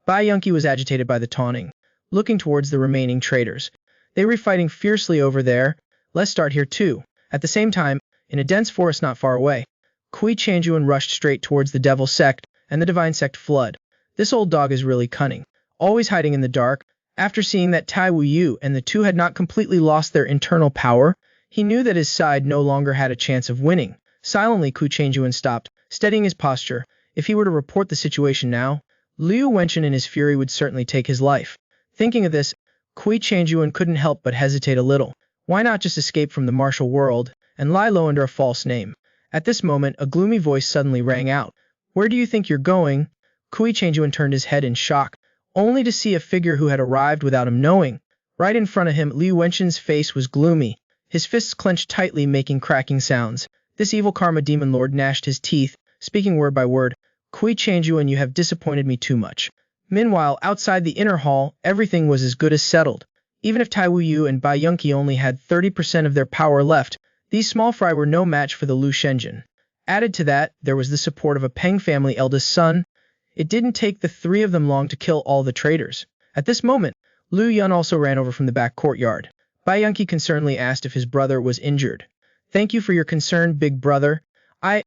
Bai Yunqi was agitated by the taunting, looking towards the remaining traitors. They were fighting fiercely over there. Let's start here too. At the same time, in a dense forest not far away, Kui Chanjuan rushed straight towards the Devil Sect and the Divine Sect Flood. This old dog is really cunning, always hiding in the dark. After seeing that Tai Wu Yu and the two had not completely lost their internal power, he knew that his side no longer had a chance of winning. Silently, Kui Chanjuan stopped, steadying his posture. If he were to report the situation now, Liu Wenchen in his fury would certainly take his life. Thinking of this, Kui Chanjuan couldn't help but hesitate a little. Why not just escape from the martial world and lie low under a false name? At this moment, a gloomy voice suddenly rang out. Where do you think you're going? Kui Chanjuan turned his head in shock, only to see a figure who had arrived without him knowing. Right in front of him, Liu Wenchen's face was gloomy, his fists clenched tightly, making cracking sounds. This evil karma demon lord gnashed his teeth, speaking word by word. Kui Chanjuan, you have disappointed me too much. Meanwhile, outside the inner hall, everything was as good as settled. Even if Tai Wu Yu and Bai Yunqi only had 30% of their power left, these small fry were no match for the Lu Shenjin. Added to that, there was the support of a Peng family eldest son. It didn't take the 3 of them long to kill all the traitors. At this moment, Liu Yun also ran over from the back courtyard. Bai Yunqi concernedly asked if his brother was injured. Thank you for your concern, big brother. I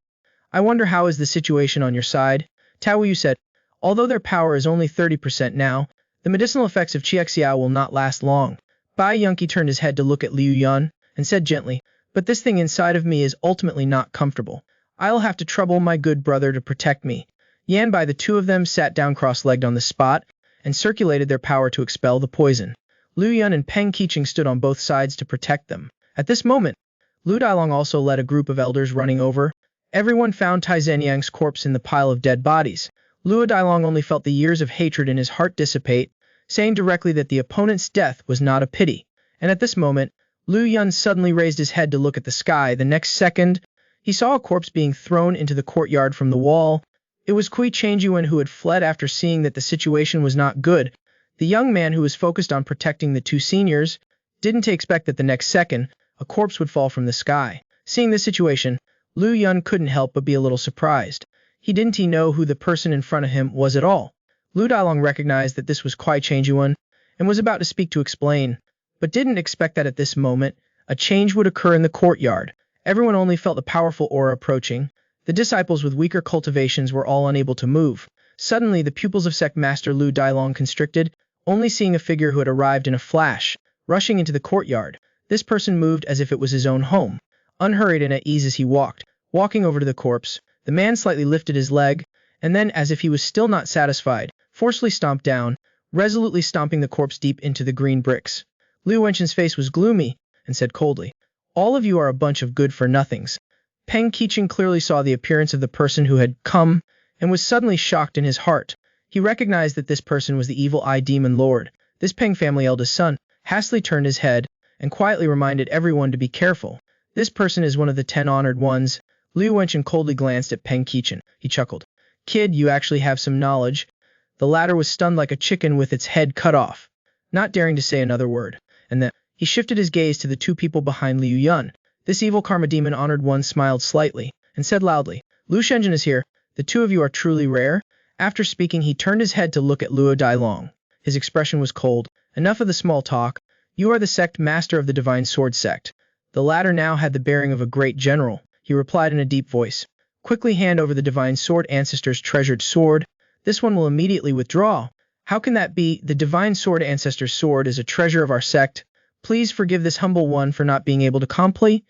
wonder how is the situation on your side? Tao Yu said, although their power is only 30% now, the medicinal effects of Chai Xiao will not last long. Bai Yunqi turned his head to look at Liu Yun, and said gently, but this thing inside of me is ultimately not comfortable. I'll have to trouble my good brother to protect me. Yan Bai, the 2 of them sat down cross-legged on the spot, and circulated their power to expel the poison. Liu Yun and Peng Qiqing stood on both sides to protect them. At this moment, Lu Dailong also led a group of elders running over. Everyone found Tai Zhenyang's corpse in the pile of dead bodies. Lu Dailong only felt the years of hatred in his heart dissipate, saying directly that the opponent's death was not a pity. And at this moment, Liu Yun suddenly raised his head to look at the sky. The next second, he saw a corpse being thrown into the courtyard from the wall. It was Kui Changyuan who had fled after seeing that the situation was not good. The young man who was focused on protecting the two seniors didn't expect that the next second, a corpse would fall from the sky. Seeing this situation, Liu Yun couldn't help but be a little surprised. He didn't know who the person in front of him was at all. Lu Dailong recognized that this was Kui Changyuan and was about to speak to explain, but didn't expect that at this moment, a change would occur in the courtyard. Everyone only felt a powerful aura approaching. The disciples with weaker cultivations were all unable to move. Suddenly, the pupils of sect master Lu Dailong constricted, only seeing a figure who had arrived in a flash, rushing into the courtyard. This person moved as if it was his own home, unhurried and at ease as he walked. Walking over to the corpse, the man slightly lifted his leg, and then, as if he was still not satisfied, forcefully stomped down, resolutely stomping the corpse deep into the green bricks. Liu Wenqin's face was gloomy, and said coldly, "All of you are a bunch of good-for-nothings." Peng Qiqing clearly saw the appearance of the person who had come, and was suddenly shocked in his heart. He recognized that this person was the evil eye demon lord. This Peng family eldest son hastily turned his head, and quietly reminded everyone to be careful. "This person is one of the 10 honored ones." Liu Wenqin coldly glanced at Peng Qiqing. He chuckled. "Kid, you actually have some knowledge." The latter was stunned like a chicken with its head cut off, not daring to say another word. And then, he shifted his gaze to the two people behind Liu Yun. This evil karma demon honored one smiled slightly, and said loudly, "Lu Shenzhen is here. The two of you are truly rare." After speaking, he turned his head to look at Luo Dailong. His expression was cold. "Enough of the small talk. You are the sect master of the Divine Sword sect." The latter now had the bearing of a great general. He replied in a deep voice, "Quickly hand over the Divine Sword Ancestor's treasured sword. This one will immediately withdraw." "How can that be? The Divine Sword Ancestor's sword is a treasure of our sect. Please forgive this humble one for not being able to complete.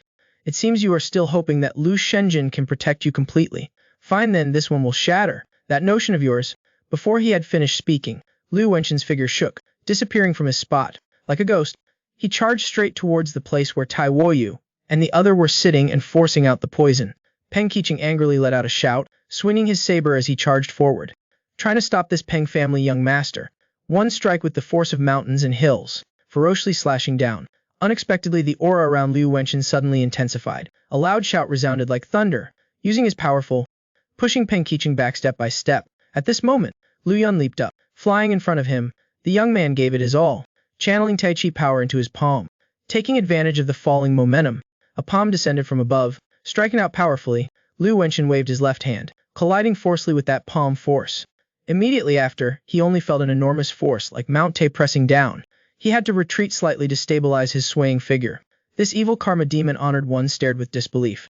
It seems you are still hoping that Lu Shenzhen can protect you completely. Fine then, this one will shatter that notion of yours." Before he had finished speaking, Liu Wenqin's figure shook, disappearing from his spot. Like a ghost, he charged straight towards the place where Tai Woyu and the other were sitting and forcing out the poison. Peng Qiqing angrily let out a shout, swinging his saber as he charged forward, trying to stop this Peng family young master. One strike with the force of mountains and hills, ferociously slashing down. Unexpectedly, the aura around Liu Wenqin suddenly intensified. A loud shout resounded like thunder, using his powerful, pushing Peng Qiqing back step by step. At this moment, Liu Yun leaped up, flying in front of him. The young man gave it his all, channeling Tai Chi power into his palm. Taking advantage of the falling momentum, a palm descended from above, striking out powerfully. Liu Wenqin waved his left hand, colliding forcefully with that palm force. Immediately after, he only felt an enormous force like Mount Te pressing down. He had to retreat slightly to stabilize his swaying figure. This evil karma demon honored one stared with disbelief.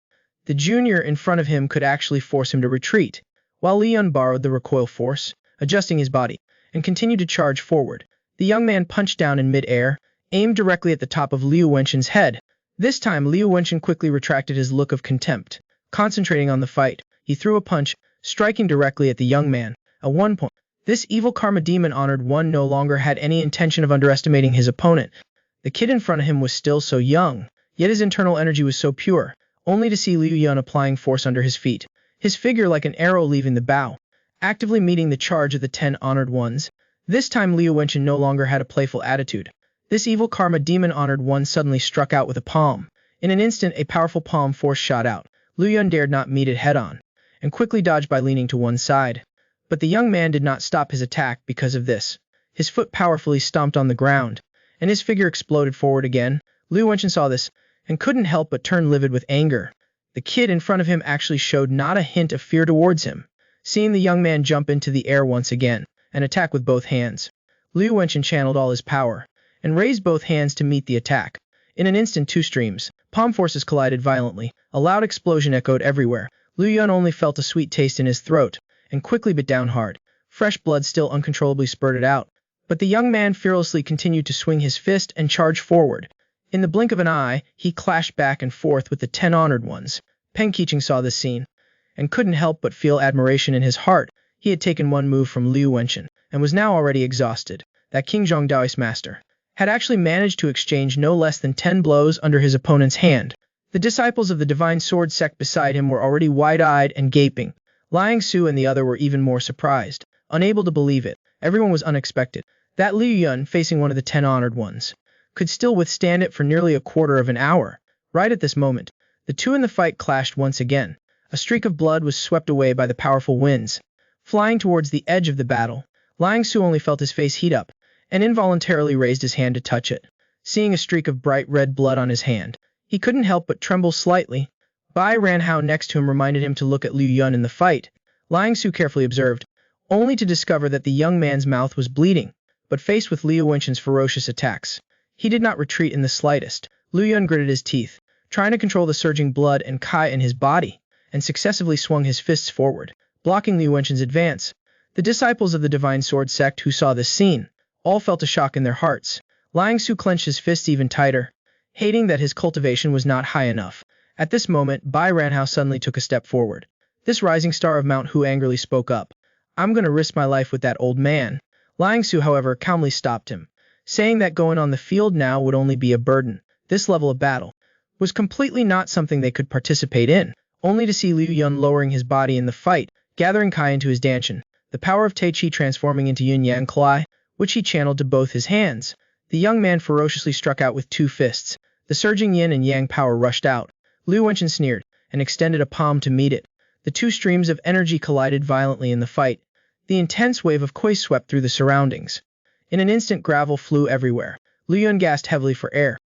The junior in front of him could actually force him to retreat, while Liu Yun borrowed the recoil force, adjusting his body, and continued to charge forward. The young man punched down in mid-air, aimed directly at the top of Liu Wenqin's head. This time, Liu Wenqin quickly retracted his look of contempt. Concentrating on the fight, he threw a punch, striking directly at the young man. At one point, this evil karma demon honored one no longer had any intention of underestimating his opponent. The kid in front of him was still so young, yet his internal energy was so pure, only to see Liu Yun applying force under his feet, his figure like an arrow leaving the bow, actively meeting the charge of the 10 honored ones. This time Liu Wenqin no longer had a playful attitude. This evil karma demon honored one suddenly struck out with a palm. In an instant, a powerful palm force shot out. Liu Yun dared not meet it head-on, and quickly dodged by leaning to one side. But the young man did not stop his attack because of this. His foot powerfully stomped on the ground, and his figure exploded forward again. Liu Wenqin saw this, and couldn't help but turn livid with anger. The kid in front of him actually showed not a hint of fear towards him. Seeing the young man jump into the air once again, and attack with both hands, Liu Wenqin channeled all his power, and raised both hands to meet the attack. In an instant, two streams, palm forces collided violently. A loud explosion echoed everywhere. Liu Yun only felt a sweet taste in his throat, and quickly bit down hard. Fresh blood still uncontrollably spurted out, but the young man fearlessly continued to swing his fist and charge forward. In the blink of an eye, he clashed back and forth with the 10 honored ones. Peng Qiqing saw this scene, and couldn't help but feel admiration in his heart. He had taken one move from Liu Wenqin, and was now already exhausted. That King Zhongdao's master had actually managed to exchange no less than 10 blows under his opponent's hand. The disciples of the Divine Sword sect beside him were already wide-eyed and gaping. Liang Su and the other were even more surprised, unable to believe it. Everyone was unexpected. That Liu Yun, facing one of the 10 honored ones, could still withstand it for nearly a quarter of an hour. Right at this moment, the two in the fight clashed once again. A streak of blood was swept away by the powerful winds. Flying towards the edge of the battle, Liang Su only felt his face heat up, and involuntarily raised his hand to touch it. Seeing a streak of bright red blood on his hand, he couldn't help but tremble slightly. Bai Ranhao next to him reminded him to look at Liu Yun in the fight. Liang Su carefully observed, only to discover that the young man's mouth was bleeding. But faced with Liu Wenqin's ferocious attacks, he did not retreat in the slightest. Liu Yun gritted his teeth, trying to control the surging blood and Kai in his body, and successively swung his fists forward, blocking Liu Wenqin's advance. The disciples of the Divine Sword sect who saw this scene all felt a shock in their hearts. Liang Su clenched his fists even tighter, hating that his cultivation was not high enough. At this moment, Bai Ranhao suddenly took a step forward. This rising star of Mount Hu angrily spoke up. "I'm going to risk my life with that old man." Liang Su, however, calmly stopped him, saying that going on the field now would only be a burden. This level of battle was completely not something they could participate in, only to see Liu Yun lowering his body in the fight, gathering Kai into his danshan, the power of Tai Chi transforming into yin-yang Klai, which he channeled to both his hands. The young man ferociously struck out with two fists. The surging yin and yang power rushed out. Liu Wenqin sneered, and extended a palm to meet it. The two streams of energy collided violently in the fight. The intense wave of Kui swept through the surroundings. In an instant, gravel flew everywhere. Liu Yun gasped heavily for air.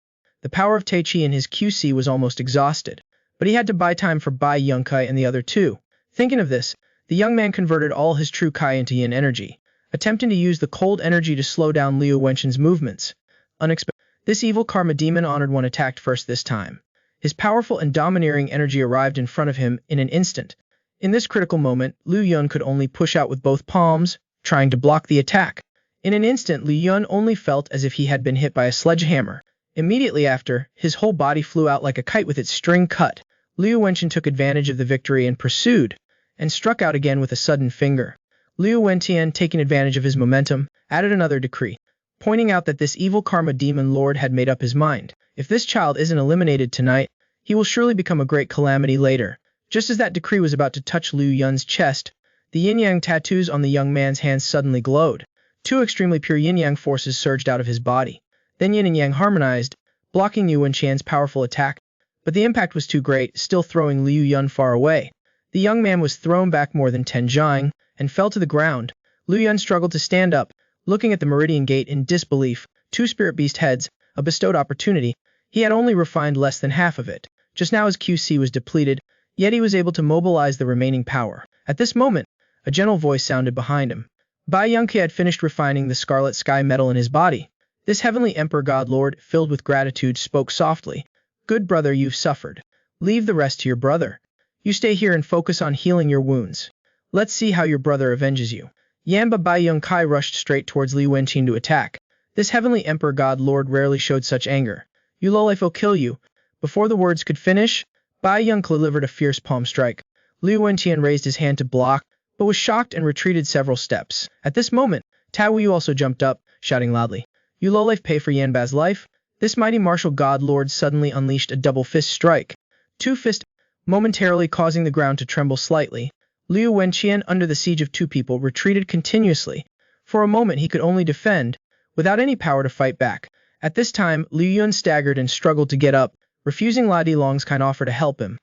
The power of Tai Chi in his QC was almost exhausted, but he had to buy time for Bai Yunkai and the other two. Thinking of this, the young man converted all his true Kai into yin energy, attempting to use the cold energy to slow down Liu Wenqin's movements. Unexpected. This evil karma demon honored one attacked first this time. His powerful and domineering energy arrived in front of him in an instant. In this critical moment, Liu Yun could only push out with both palms, trying to block the attack. In an instant, Liu Yun only felt as if he had been hit by a sledgehammer. Immediately after, his whole body flew out like a kite with its string cut. Liu Wenqin took advantage of the victory and pursued, and struck out again with a sudden finger. Liu Wentian, taking advantage of his momentum, added another decree, pointing out that this evil karma demon lord had made up his mind. If this child isn't eliminated tonight, he will surely become a great calamity later. Just as that decree was about to touch Liu Yun's chest, the yin-yang tattoos on the young man's hands suddenly glowed. Two extremely pure yin-yang forces surged out of his body. Then yin and yang harmonized, blocking Liu Wenqian's powerful attack. But the impact was too great, still throwing Liu Yun far away. The young man was thrown back more than 10 jiang, and fell to the ground. Liu Yun struggled to stand up, looking at the meridian gate in disbelief. Two spirit beast heads, a bestowed opportunity. He had only refined less than half of it. Just now his QC was depleted, yet he was able to mobilize the remaining power. At this moment, a gentle voice sounded behind him. Bai Yunke had finished refining the scarlet sky metal in his body. This heavenly emperor god lord, filled with gratitude, spoke softly. "Good brother, you've suffered. Leave the rest to your brother. You stay here and focus on healing your wounds. Let's see how your brother avenges you." Yamba Bai Yunkai rushed straight towards Li Wenqin to attack. This heavenly emperor god lord rarely showed such anger. "You lowlife will kill you." Before the words could finish, Bai Yunkai delivered a fierce palm strike. Li Wenqin raised his hand to block, but was shocked and retreated several steps. At this moment, Tao Yu also jumped up, shouting loudly, "You lowlife, pay for Yanba's life." This mighty martial god lord suddenly unleashed a double fist strike. Two fists, momentarily causing the ground to tremble slightly. Liu Wenqian, under the siege of two people, retreated continuously. For a moment he could only defend, without any power to fight back. At this time, Liu Yun staggered and struggled to get up, refusing La Dilong's kind offer to help him.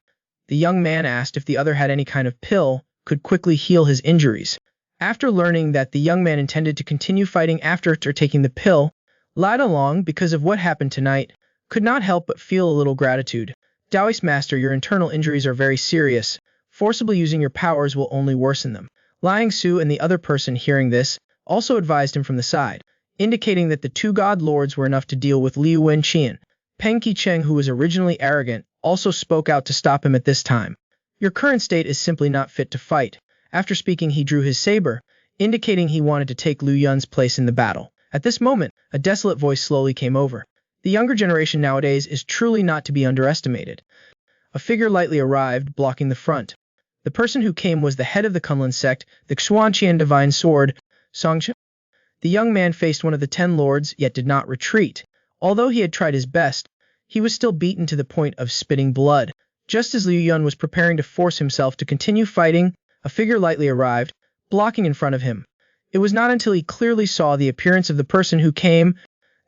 The young man asked if the other had any kind of pill could quickly heal his injuries. After learning that the young man intended to continue fighting after taking the pill, La Dilong, because of what happened tonight, could not help but feel a little gratitude. "Taoist master, your internal injuries are very serious. Forcibly using your powers will only worsen them." Liang Su and the other person hearing this also advised him from the side, indicating that the two god lords were enough to deal with Liu Wenqian. Peng Qicheng, who was originally arrogant, also spoke out to stop him at this time. "Your current state is simply not fit to fight." After speaking, he drew his saber, indicating he wanted to take Liu Yun's place in the battle. At this moment, a desolate voice slowly came over. The younger generation nowadays is truly not to be underestimated. A figure lightly arrived, blocking the front. The person who came was the head of the Kunlun sect, the Xuanqian Divine Sword, Songchen. The young man faced one of the 10 lords, yet did not retreat. Although he had tried his best, he was still beaten to the point of spitting blood. Just as Liu Yun was preparing to force himself to continue fighting, a figure lightly arrived, blocking in front of him. It was not until he clearly saw the appearance of the person who came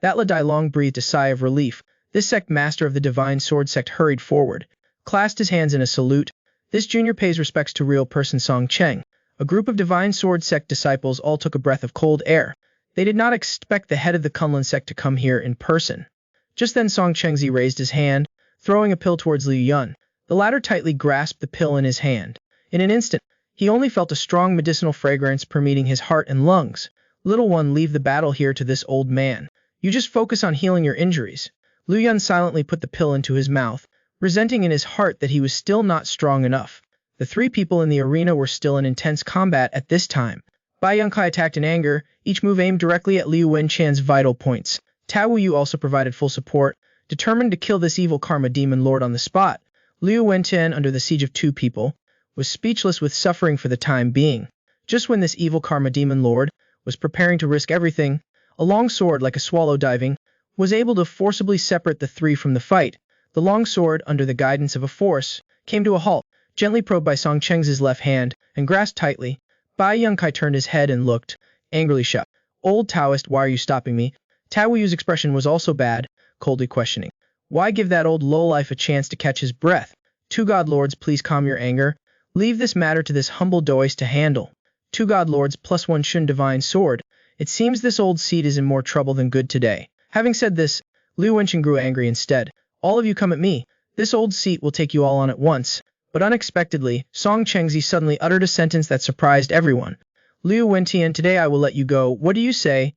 that Li Dai long breathed a sigh of relief. This sect master of the divine sword sect hurried forward, clasped his hands in a salute. This junior pays respects to real person Song Cheng. A group of divine sword sect disciples all took a breath of cold air. They did not expect the head of the Kunlun sect to come here in person. Just then Song Chengzi raised his hand, throwing a pill towards Liu Yun. The latter tightly grasped the pill in his hand. In an instant, he only felt a strong medicinal fragrance permeating his heart and lungs. Little one, leave the battle here to this old man. You just focus on healing your injuries. Liu Yun silently put the pill into his mouth, resenting in his heart that he was still not strong enough. The 3 people in the arena were still in intense combat at this time. Bai Yongkai attacked in anger, each move aimed directly at Liu Wenchan's vital points. Tao Wuyu also provided full support, determined to kill this evil karma demon lord on the spot. Liu Wenchan, under the siege of 2 people, was speechless with suffering for the time being. Just when this evil karma demon lord was preparing to risk everything, a long sword, like a swallow diving, was able to forcibly separate the 3 from the fight. The long sword, under the guidance of a force, came to a halt, gently probed by Song Cheng's left hand, and grasped tightly. Bai Yongkai turned his head and looked, angrily shut. Old Taoist, why are you stopping me? Tao Wuyu's expression was also bad, coldly questioning. Why give that old lowlife a chance to catch his breath? 2 god lords, please calm your anger. Leave this matter to this humble Doist to handle. 2 god lords plus 1 Shun divine sword. It seems this old seat is in more trouble than good today. Having said this, Liu Wenchen grew angry instead. All of you come at me. This old seat will take you all on at once. But unexpectedly, Song Chengzi suddenly uttered a sentence that surprised everyone. Liu Wentian, today I will let you go. What do you say?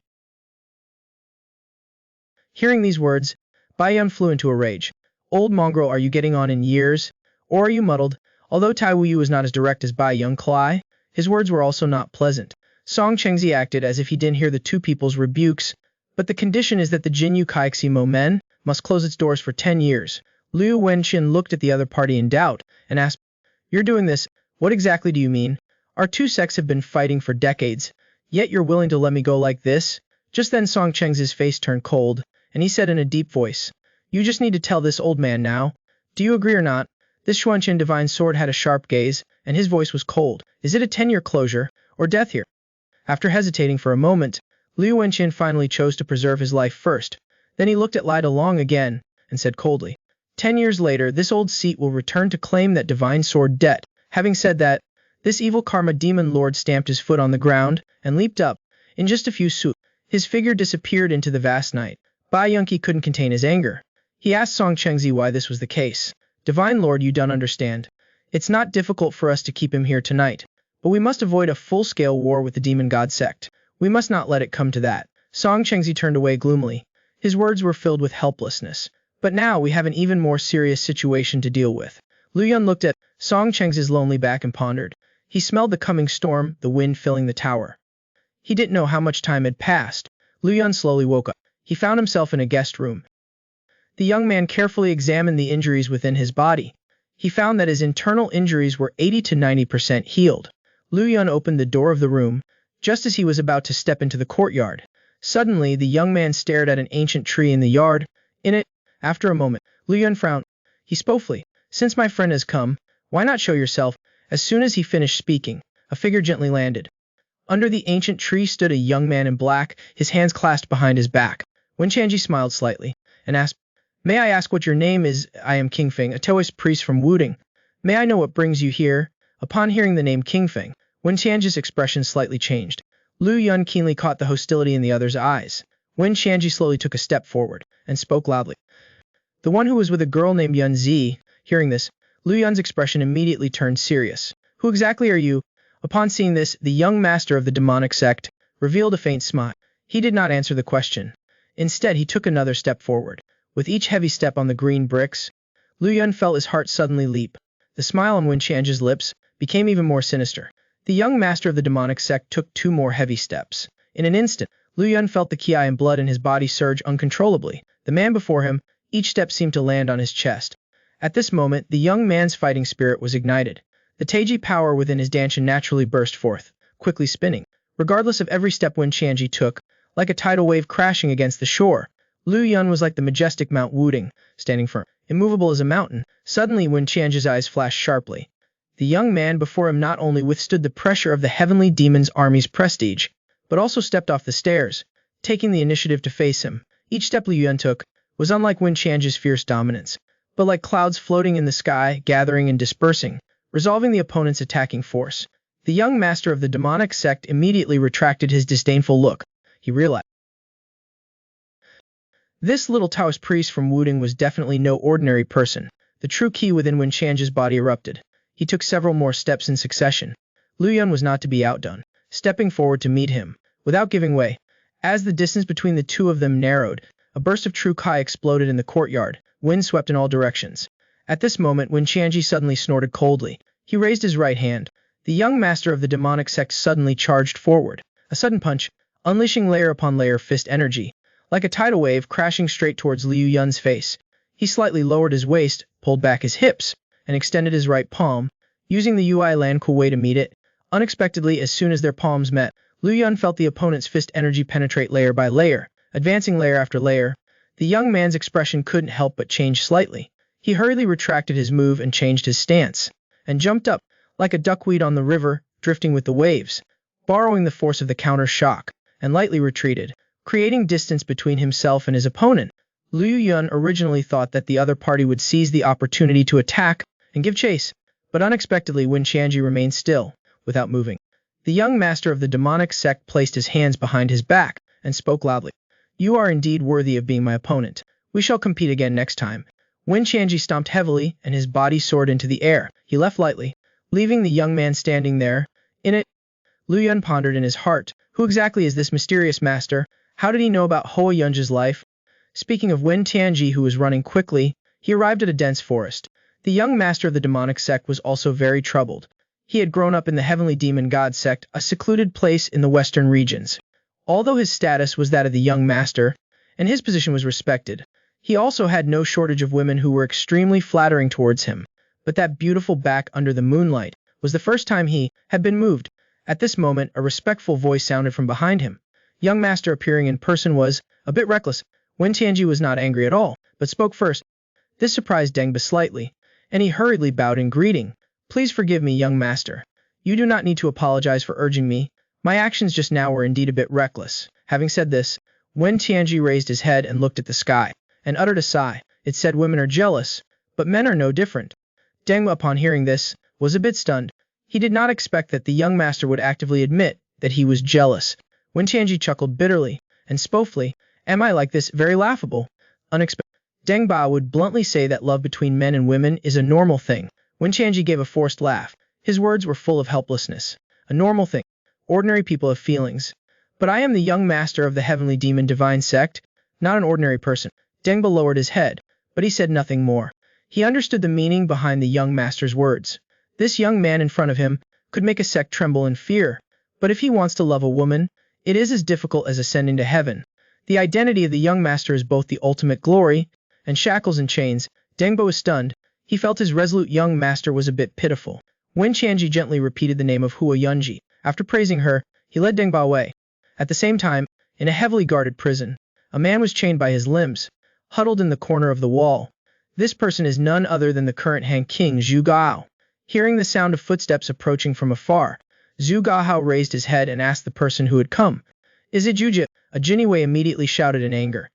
Hearing these words, Bai Yun flew into a rage. Old mongrel, are you getting on in years? Or are you muddled? Although Tai Wuyu was not as direct as Bai Yun Klai, his words were also not pleasant. Song Chengzi acted as if he didn't hear the 2 people's rebukes, but the condition is that the Jinyu Kaixi Mo Men must close its doors for 10 years. Liu Wenqin looked at the other party in doubt and asked, You're doing this, what exactly do you mean? Our 2 sects have been fighting for decades, yet you're willing to let me go like this? Just then Song Chengzi's face turned cold, and he said in a deep voice, You just need to tell this old man now. Do you agree or not? This Xuanqian divine sword had a sharp gaze, and his voice was cold. Is it a 10-year closure, or death here? After hesitating for a moment, Liu Wenqin finally chose to preserve his life first. Then he looked at Lai Dalong again, and said coldly, 10 years later, this old seat will return to claim that divine sword debt. Having said that, this evil karma demon lord stamped his foot on the ground, and leaped up. In just a few swoops, his figure disappeared into the vast night. Bai Yunqi couldn't contain his anger. He asked Song Chengzi why this was the case. Divine Lord, you don't understand. It's not difficult for us to keep him here tonight, but we must avoid a full-scale war with the demon god sect. We must not let it come to that. Song Chengzi turned away gloomily. His words were filled with helplessness. But now we have an even more serious situation to deal with. Liu Yun looked at Song Chengzi's lonely back and pondered. He smelled the coming storm, the wind filling the tower. He didn't know how much time had passed. Liu Yun slowly woke up. He found himself in a guest room. The young man carefully examined the injuries within his body. He found that his internal injuries were 80 to 90% healed. Liu Yun opened the door of the room, just as he was about to step into the courtyard. Suddenly, the young man stared at an ancient tree in the yard. In it, after a moment, Liu Yun frowned. He spoke, Since my friend has come, why not show yourself? As soon as he finished speaking, a figure gently landed. Under the ancient tree stood a young man in black, his hands clasped behind his back. Wen Chanji smiled slightly, and asked, May I ask what your name is? I am King Feng, a Taoist priest from Wudang. May I know what brings you here? Upon hearing the name King Feng, Wen Chanji's expression slightly changed. Liu Yun keenly caught the hostility in the other's eyes. Wen Chanji slowly took a step forward, and spoke loudly. The one who was with a girl named Yun Zi. Hearing this, Liu Yun's expression immediately turned serious. Who exactly are you? Upon seeing this, the young master of the demonic sect revealed a faint smile. He did not answer the question. Instead, he took another step forward. With each heavy step on the green bricks, Liu Yun felt his heart suddenly leap. The smile on Wen Chanji's lips became even more sinister. The young master of the demonic sect took 2 more heavy steps. In an instant, Liu Yun felt the qi and blood in his body surge uncontrollably. The man before him, each step seemed to land on his chest. At this moment, the young man's fighting spirit was ignited. The Taiji power within his danshan naturally burst forth, quickly spinning. Regardless of every step Wen Chanji took, like a tidal wave crashing against the shore. Liu Yun was like the majestic Mount Wudang, standing firm, immovable as a mountain. Suddenly, Wen Tianji's eyes flashed sharply. The young man before him not only withstood the pressure of the heavenly demon's army's prestige, but also stepped off the stairs, taking the initiative to face him. Each step Liu Yun took was unlike Wen Tianji's fierce dominance, but like clouds floating in the sky, gathering and dispersing, resolving the opponent's attacking force. The young master of the demonic sect immediately retracted his disdainful look. He realized this little Taoist priest from Wudang was definitely no ordinary person. The true key within Wen Tianji's body erupted. He took several more steps in succession. Liu Yun was not to be outdone, stepping forward to meet him, without giving way. As the distance between the two of them narrowed, a burst of true Kai exploded in the courtyard. Wind swept in all directions. At this moment, Wen Tianji suddenly snorted coldly. He raised his right hand. The young master of the demonic sect suddenly charged forward. A sudden punch, unleashing layer upon layer of fist energy, like a tidal wave crashing straight towards Liu Yun's face. He slightly lowered his waist, pulled back his hips, and extended his right palm, using the Ui Lan Ku way to meet it. Unexpectedly, as soon as their palms met, Liu Yun felt the opponent's fist energy penetrate layer by layer, advancing layer after layer. The young man's expression couldn't help but change slightly. He hurriedly retracted his move and changed his stance, and jumped up, like a duckweed on the river, drifting with the waves, borrowing the force of the counter shock, and lightly retreated, creating distance between himself and his opponent. Liu Yun originally thought that the other party would seize the opportunity to attack and give chase, but unexpectedly Wen Tianji remained still, without moving. The young master of the demonic sect placed his hands behind his back and spoke loudly. "You are indeed worthy of being my opponent. We shall compete again next time." Wen Tianji stomped heavily and his body soared into the air. He left lightly, leaving the young man standing there. In it, Liu Yun pondered in his heart, who exactly is this mysterious master? How did he know about Hoa Yunji's life? Speaking of Wen Tianji, who was running quickly, he arrived at a dense forest. The young master of the demonic sect was also very troubled. He had grown up in the heavenly demon god sect, a secluded place in the western regions. Although his status was that of the young master, and his position was respected, he also had no shortage of women who were extremely flattering towards him. But that beautiful back under the moonlight was the first time he had been moved. At this moment, a respectful voice sounded from behind him. Young master appearing in person was a bit reckless. Wen Tianji was not angry at all, but spoke first. This surprised Dengba slightly, and he hurriedly bowed in greeting. "Please forgive me, young master. You do not need to apologize for urging me. My actions just now were indeed a bit reckless." Having said this, Wen Tianji raised his head and looked at the sky, and uttered a sigh. It said women are jealous, but men are no different. Dengba, upon hearing this, was a bit stunned. He did not expect that the young master would actively admit that he was jealous. Wen Tianji chuckled bitterly, and spofully, "Am I like this? Very laughable. Unexpected." Dengba would bluntly say that love between men and women is a normal thing. Wen Tianji gave a forced laugh. His words were full of helplessness. "A normal thing. Ordinary people have feelings. But I am the young master of the heavenly demon divine sect, not an ordinary person." Dengba lowered his head, but he said nothing more. He understood the meaning behind the young master's words. This young man in front of him could make a sect tremble in fear, but if he wants to love a woman, it is as difficult as ascending to heaven. The identity of the young master is both the ultimate glory and shackles and chains. Dengba was stunned. He felt his resolute young master was a bit pitiful. Wen Tianji gently repeated the name of Hua Yunji. After praising her, he led Dengba away. At the same time, in a heavily guarded prison, a man was chained by his limbs, huddled in the corner of the wall. This person is none other than the current Han King Zhu Gao. Hearing the sound of footsteps approaching from afar, Zhu Gao raised his head and asked the person who had come, "Is it Zhu?" A Jinwei immediately shouted in anger,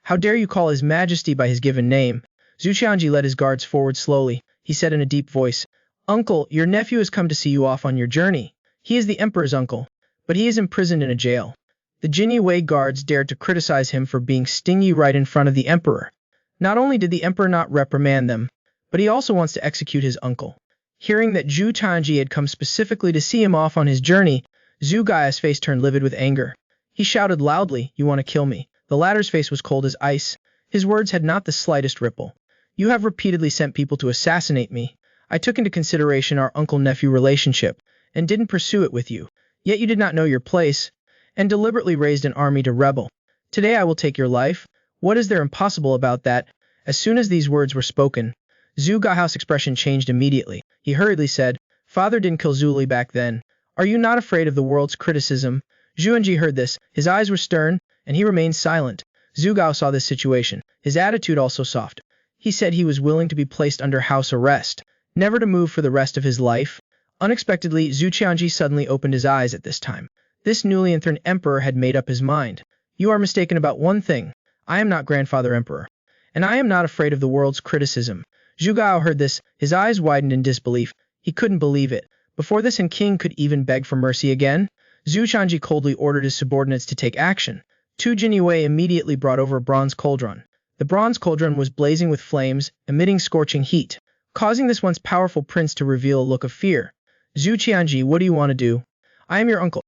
"How dare you call his majesty by his given name?" Zhu Qianji led his guards forward slowly. He said in a deep voice, "Uncle, your nephew has come to see you off on your journey. He is the emperor's uncle, but he is imprisoned in a jail." The Jinwei guards dared to criticize him for being stingy right in front of the emperor. Not only did the emperor not reprimand them, but he also wants to execute his uncle. Hearing that Zhu Tianji had come specifically to see him off on his journey, Zhu Gaia's face turned livid with anger. He shouted loudly, "You want to kill me?" The latter's face was cold as ice. His words had not the slightest ripple. "You have repeatedly sent people to assassinate me. I took into consideration our uncle-nephew relationship and didn't pursue it with you. Yet you did not know your place and deliberately raised an army to rebel. Today I will take your life. What is there impossible about that?" As soon as these words were spoken, Zhu Gao's expression changed immediately. He hurriedly said, "Father didn't kill Zuli back then. Are you not afraid of the world's criticism?" Zhu Enji heard this, his eyes were stern, and he remained silent. Zhu Gao saw this situation, his attitude also soft. He said he was willing to be placed under house arrest, never to move for the rest of his life. Unexpectedly, Zhu Qianji suddenly opened his eyes at this time. This newly enthroned emperor had made up his mind. You are mistaken about one thing. I am not grandfather emperor. And I am not afraid of the world's criticism. Zhu Gao heard this, his eyes widened in disbelief. He couldn't believe it. Before this, Han King could even beg for mercy again? Zhu Qianji coldly ordered his subordinates to take action. Tu Jinyue immediately brought over a bronze cauldron. The bronze cauldron was blazing with flames, emitting scorching heat, causing this once powerful prince to reveal a look of fear. Zhu Qianji, what do you want to do? I am your uncle.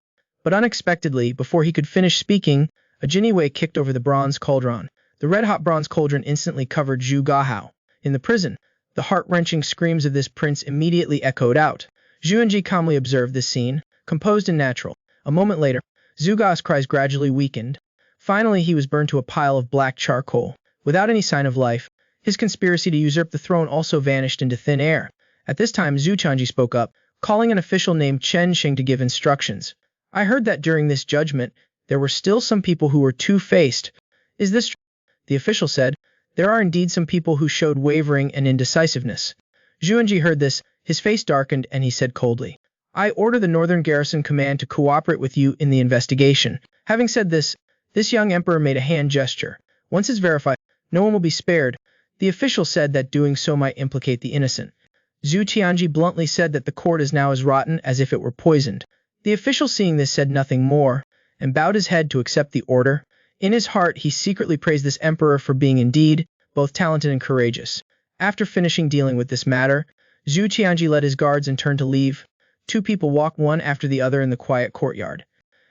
But unexpectedly, before he could finish speaking, a Jinyue kicked over the bronze cauldron. The red-hot bronze cauldron instantly covered Zhu Gahao. In the prison, the heart-wrenching screams of this prince immediately echoed out. Zhu Enji calmly observed this scene, composed and natural. A moment later, Zhu Gao's cries gradually weakened. Finally, he was burned to a pile of black charcoal. Without any sign of life, his conspiracy to usurp the throne also vanished into thin air. At this time, Zhu Qianji spoke up, calling an official named Chen Xing to give instructions. I heard that during this judgment, there were still some people who were two-faced. Is this true? The official said, there are indeed some people who showed wavering and indecisiveness. Zhu Enji heard this, his face darkened, and he said coldly, I order the Northern Garrison Command to cooperate with you in the investigation. Having said this, this young emperor made a hand gesture. Once it's verified, no one will be spared. The official said that doing so might implicate the innocent. Zhu Qianji bluntly said that the court is now as rotten as if it were poisoned. The official, seeing this, said nothing more, and bowed his head to accept the order. In his heart, he secretly praised this emperor for being indeed both talented and courageous. After finishing dealing with this matter, Zhu Qianji led his guards and turned to leave. Two people walked one after the other in the quiet courtyard.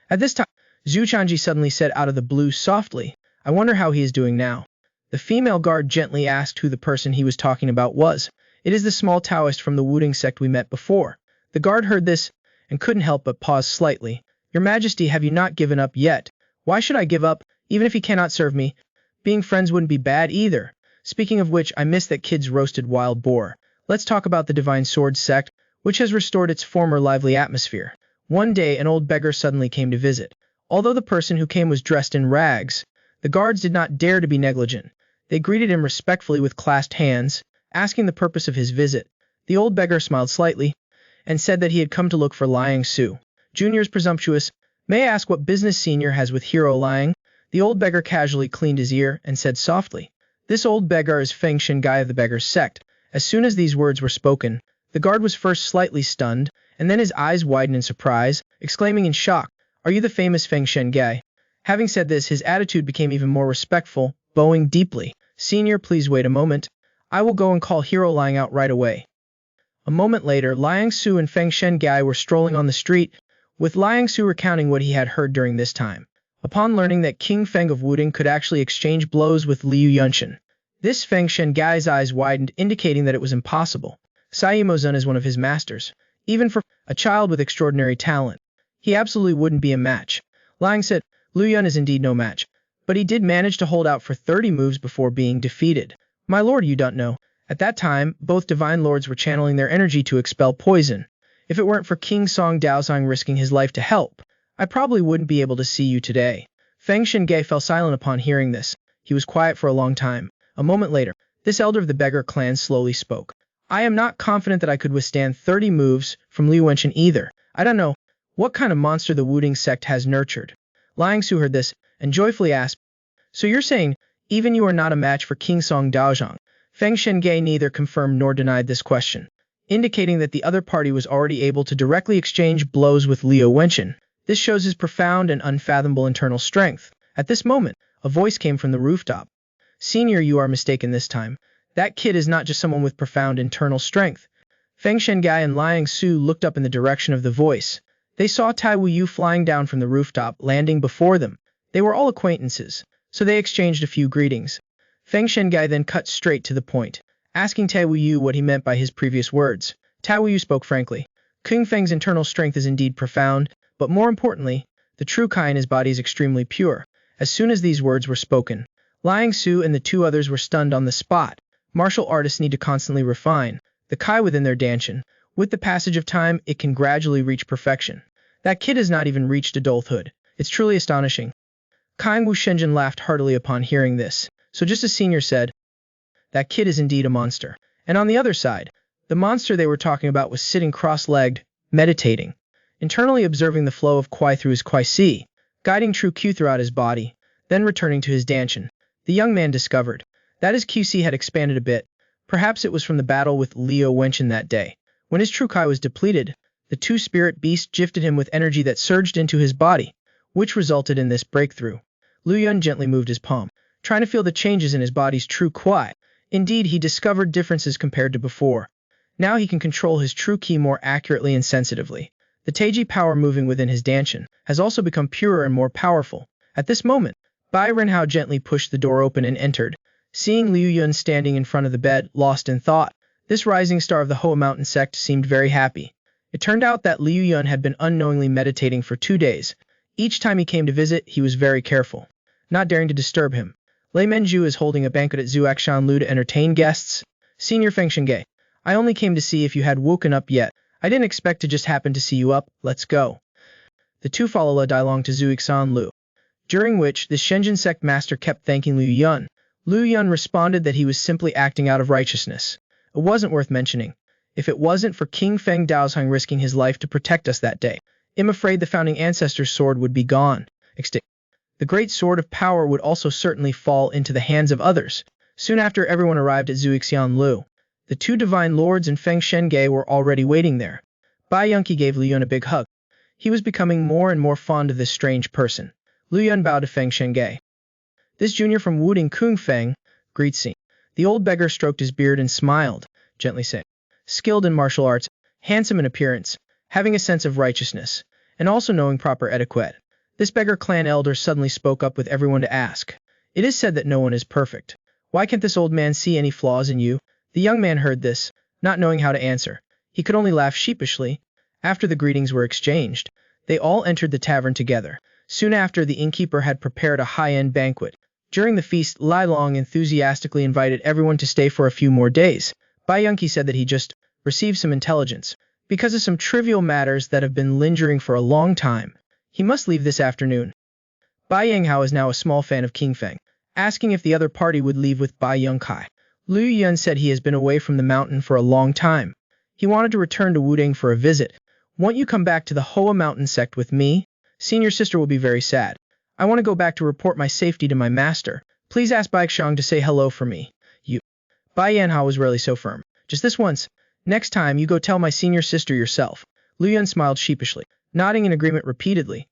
At this time, Zhu Qianji suddenly said out of the blue softly, I wonder how he is doing now. The female guard gently asked who the person he was talking about was. It is the small Taoist from the Wudang sect we met before. The guard heard this and couldn't help but pause slightly. Your Majesty, have you not given up yet? Why should I give up, even if he cannot serve me? Being friends wouldn't be bad either. Speaking of which, I miss that kid's roasted wild boar. Let's talk about the Divine Sword sect, which has restored its former lively atmosphere. One day, an old beggar suddenly came to visit. Although the person who came was dressed in rags, the guards did not dare to be negligent. They greeted him respectfully with clasped hands, asking the purpose of his visit. The old beggar smiled slightly and said that he had come to look for Liang Su. Junior's presumptuous. May I ask what business Senior has with Hero Liang? The old beggar casually cleaned his ear and said softly, This old beggar is Feng Shengai of the beggar's sect. As soon as these words were spoken, the guard was first slightly stunned, and then his eyes widened in surprise, exclaiming in shock, Are you the famous Feng Shengai? Having said this, his attitude became even more respectful, bowing deeply. Senior, please wait a moment. I will go and call Hero Liang out right away. A moment later, Liang Su and Feng Shengai were strolling on the street, with Liang Su recounting what he had heard during this time. Upon learning that King Feng of Wudang could actually exchange blows with Liu Yunshan, this Feng Shengai's eyes widened, indicating that it was impossible. Saimozun is one of his masters. Even for a child with extraordinary talent, he absolutely wouldn't be a match. Liang said, Liu Yun is indeed no match, but he did manage to hold out for 30 moves before being defeated. My lord, you don't know. At that time, both divine lords were channeling their energy to expel poison. If it weren't for King Song Daozang risking his life to help, I probably wouldn't be able to see you today. Feng Shengai fell silent upon hearing this. He was quiet for a long time. A moment later, this elder of the beggar clan slowly spoke. I am not confident that I could withstand 30 moves from Liu Yunshan either. I don't know what kind of monster the Wudang sect has nurtured. Liang Su heard this and joyfully asked, So you're saying even you are not a match for King Song Daozang? Feng Shengai neither confirmed nor denied this question, indicating that the other party was already able to directly exchange blows with Liu Yunshan. This shows his profound and unfathomable internal strength. At this moment, a voice came from the rooftop. Senior, you are mistaken this time. That kid is not just someone with profound internal strength. Feng Shengai and Liang Su looked up in the direction of the voice. They saw Tai Wuyu flying down from the rooftop, landing before them. They were all acquaintances, so they exchanged a few greetings. Feng Shengai then cut straight to the point, asking Tai Wuyu what he meant by his previous words. Tai Wuyu spoke frankly. King Feng's internal strength is indeed profound, but more importantly, the true Kai in his body is extremely pure. As soon as these words were spoken, Liang Su and the two others were stunned on the spot. Martial artists need to constantly refine the Kai within their danshan. With the passage of time, it can gradually reach perfection. That kid has not even reached adulthood. It's truly astonishing. Kang Wu Shenzhen laughed heartily upon hearing this. So just as Senior said, that kid is indeed a monster. And on the other side, the monster they were talking about was sitting cross-legged, meditating, internally observing the flow of Qi through his Qi Si, guiding true Q throughout his body, then returning to his Danshan. The young man discovered that his QC had expanded a bit. Perhaps it was from the battle with Liu Wenchen that day. When his true Qi was depleted, the two-spirit beast gifted him with energy that surged into his body, which resulted in this breakthrough. Liu Yun gently moved his palm, trying to feel the changes in his body's true Qi. Indeed, he discovered differences compared to before. Now he can control his true Qi more accurately and sensitively. The Taiji power moving within his Danshan has also become purer and more powerful. At this moment, Bai Renhao gently pushed the door open and entered. Seeing Liu Yun standing in front of the bed, lost in thought, this rising star of the Hoa Mountain sect seemed very happy. It turned out that Liu Yun had been unknowingly meditating for 2 days. Each time he came to visit, he was very careful, not daring to disturb him. Lei Menju is holding a banquet at Zuakshan Lu to entertain guests. Senior Feng Shengge, I only came to see if you had woken up yet. I didn't expect to just happen to see you up. Let's go. The two followed Dilong to Zuakshan Lu, during which the Shenzhen sect master kept thanking Liu Yun. Liu Yun responded that he was simply acting out of righteousness. It wasn't worth mentioning. If it wasn't for King Feng Daozhang risking his life to protect us that day, I'm afraid the founding ancestor's sword would be gone, extinct. The great sword of power would also certainly fall into the hands of others. Soon after everyone arrived at Zuixian Lu, the two divine lords and Feng Shengge were already waiting there. Bai Yunqi gave Liu Yun a big hug. He was becoming more and more fond of this strange person. Liu Yun bowed to Feng Shengge. This junior from Wudang Kung Feng, greets me. The old beggar stroked his beard and smiled, gently saying, skilled in martial arts, handsome in appearance, having a sense of righteousness, and also knowing proper etiquette. This beggar clan elder suddenly spoke up with everyone to ask. It is said that no one is perfect. Why can't this old man see any flaws in you? The young man heard this, not knowing how to answer. He could only laugh sheepishly. After the greetings were exchanged, they all entered the tavern together. Soon after, the innkeeper had prepared a high-end banquet. During the feast, Lai Long enthusiastically invited everyone to stay for a few more days. Bai Yunqi said that he just received some intelligence. Because of some trivial matters that have been lingering for a long time, he must leave this afternoon. Bai Yanghao is now a small fan of King Feng, asking if the other party would leave with Bai Yunkai. Liu Yun said he has been away from the mountain for a long time. He wanted to return to Wudang for a visit. Won't you come back to the Hoa Mountain sect with me? Senior sister will be very sad. I want to go back to report my safety to my master. Please ask Bai Xiang to say hello for me. You. Bai Yanhao was rarely so firm. Just this once. Next time, you go tell my senior sister yourself. Liu Yun smiled sheepishly, nodding in agreement repeatedly.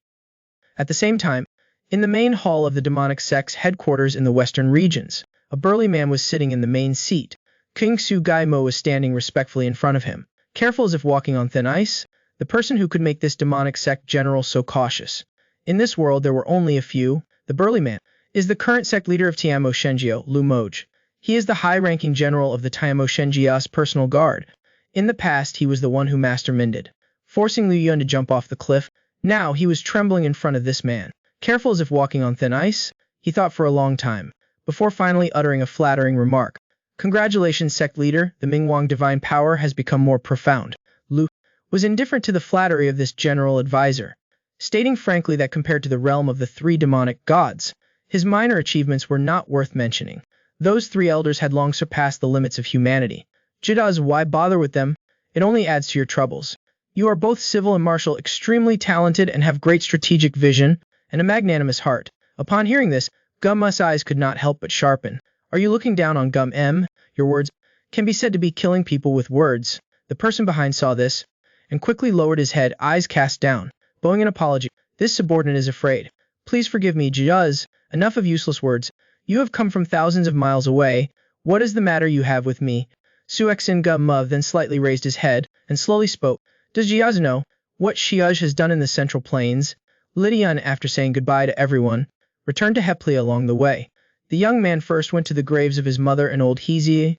At the same time, in the main hall of the demonic sect's headquarters in the western regions, a burly man was sitting in the main seat. King Su Gai Mo was standing respectfully in front of him, careful as if walking on thin ice. The person who could make this demonic sect general so cautious. In this world there were only a few. The burly man is the current sect leader of Tiamo Shenjiao, Lu Moj. He is the high-ranking general of the Tiamo Shenjiao's personal guard. In the past, he was the one who masterminded, forcing Liu Yun to jump off the cliff. Now he was trembling in front of this man, careful as if walking on thin ice. He thought for a long time, before finally uttering a flattering remark. Congratulations, sect leader, the Mingwang divine power has become more profound. Lu was indifferent to the flattery of this general advisor, stating frankly that compared to the realm of the 3 demonic gods, his minor achievements were not worth mentioning. Those 3 elders had long surpassed the limits of humanity. Jidaz, why bother with them? It only adds to your troubles. You are both civil and martial, extremely talented, and have great strategic vision and a magnanimous heart. Upon hearing this, Gum M's eyes could not help but sharpen. Are you looking down on Gum M? Your words can be said to be killing people with words. The person behind saw this and quickly lowered his head, eyes cast down, bowing an apology. This subordinate is afraid. Please forgive me, Juz. Enough of useless words. You have come from thousands of miles away. What is the matter you have with me? Suexin Gum then slightly raised his head and slowly spoke. Does Juz know what Shiuj has done in the Central Plains? Lydian, after saying goodbye to everyone, returned to Heplia along the way. The young man first went to the graves of his mother and old Hezie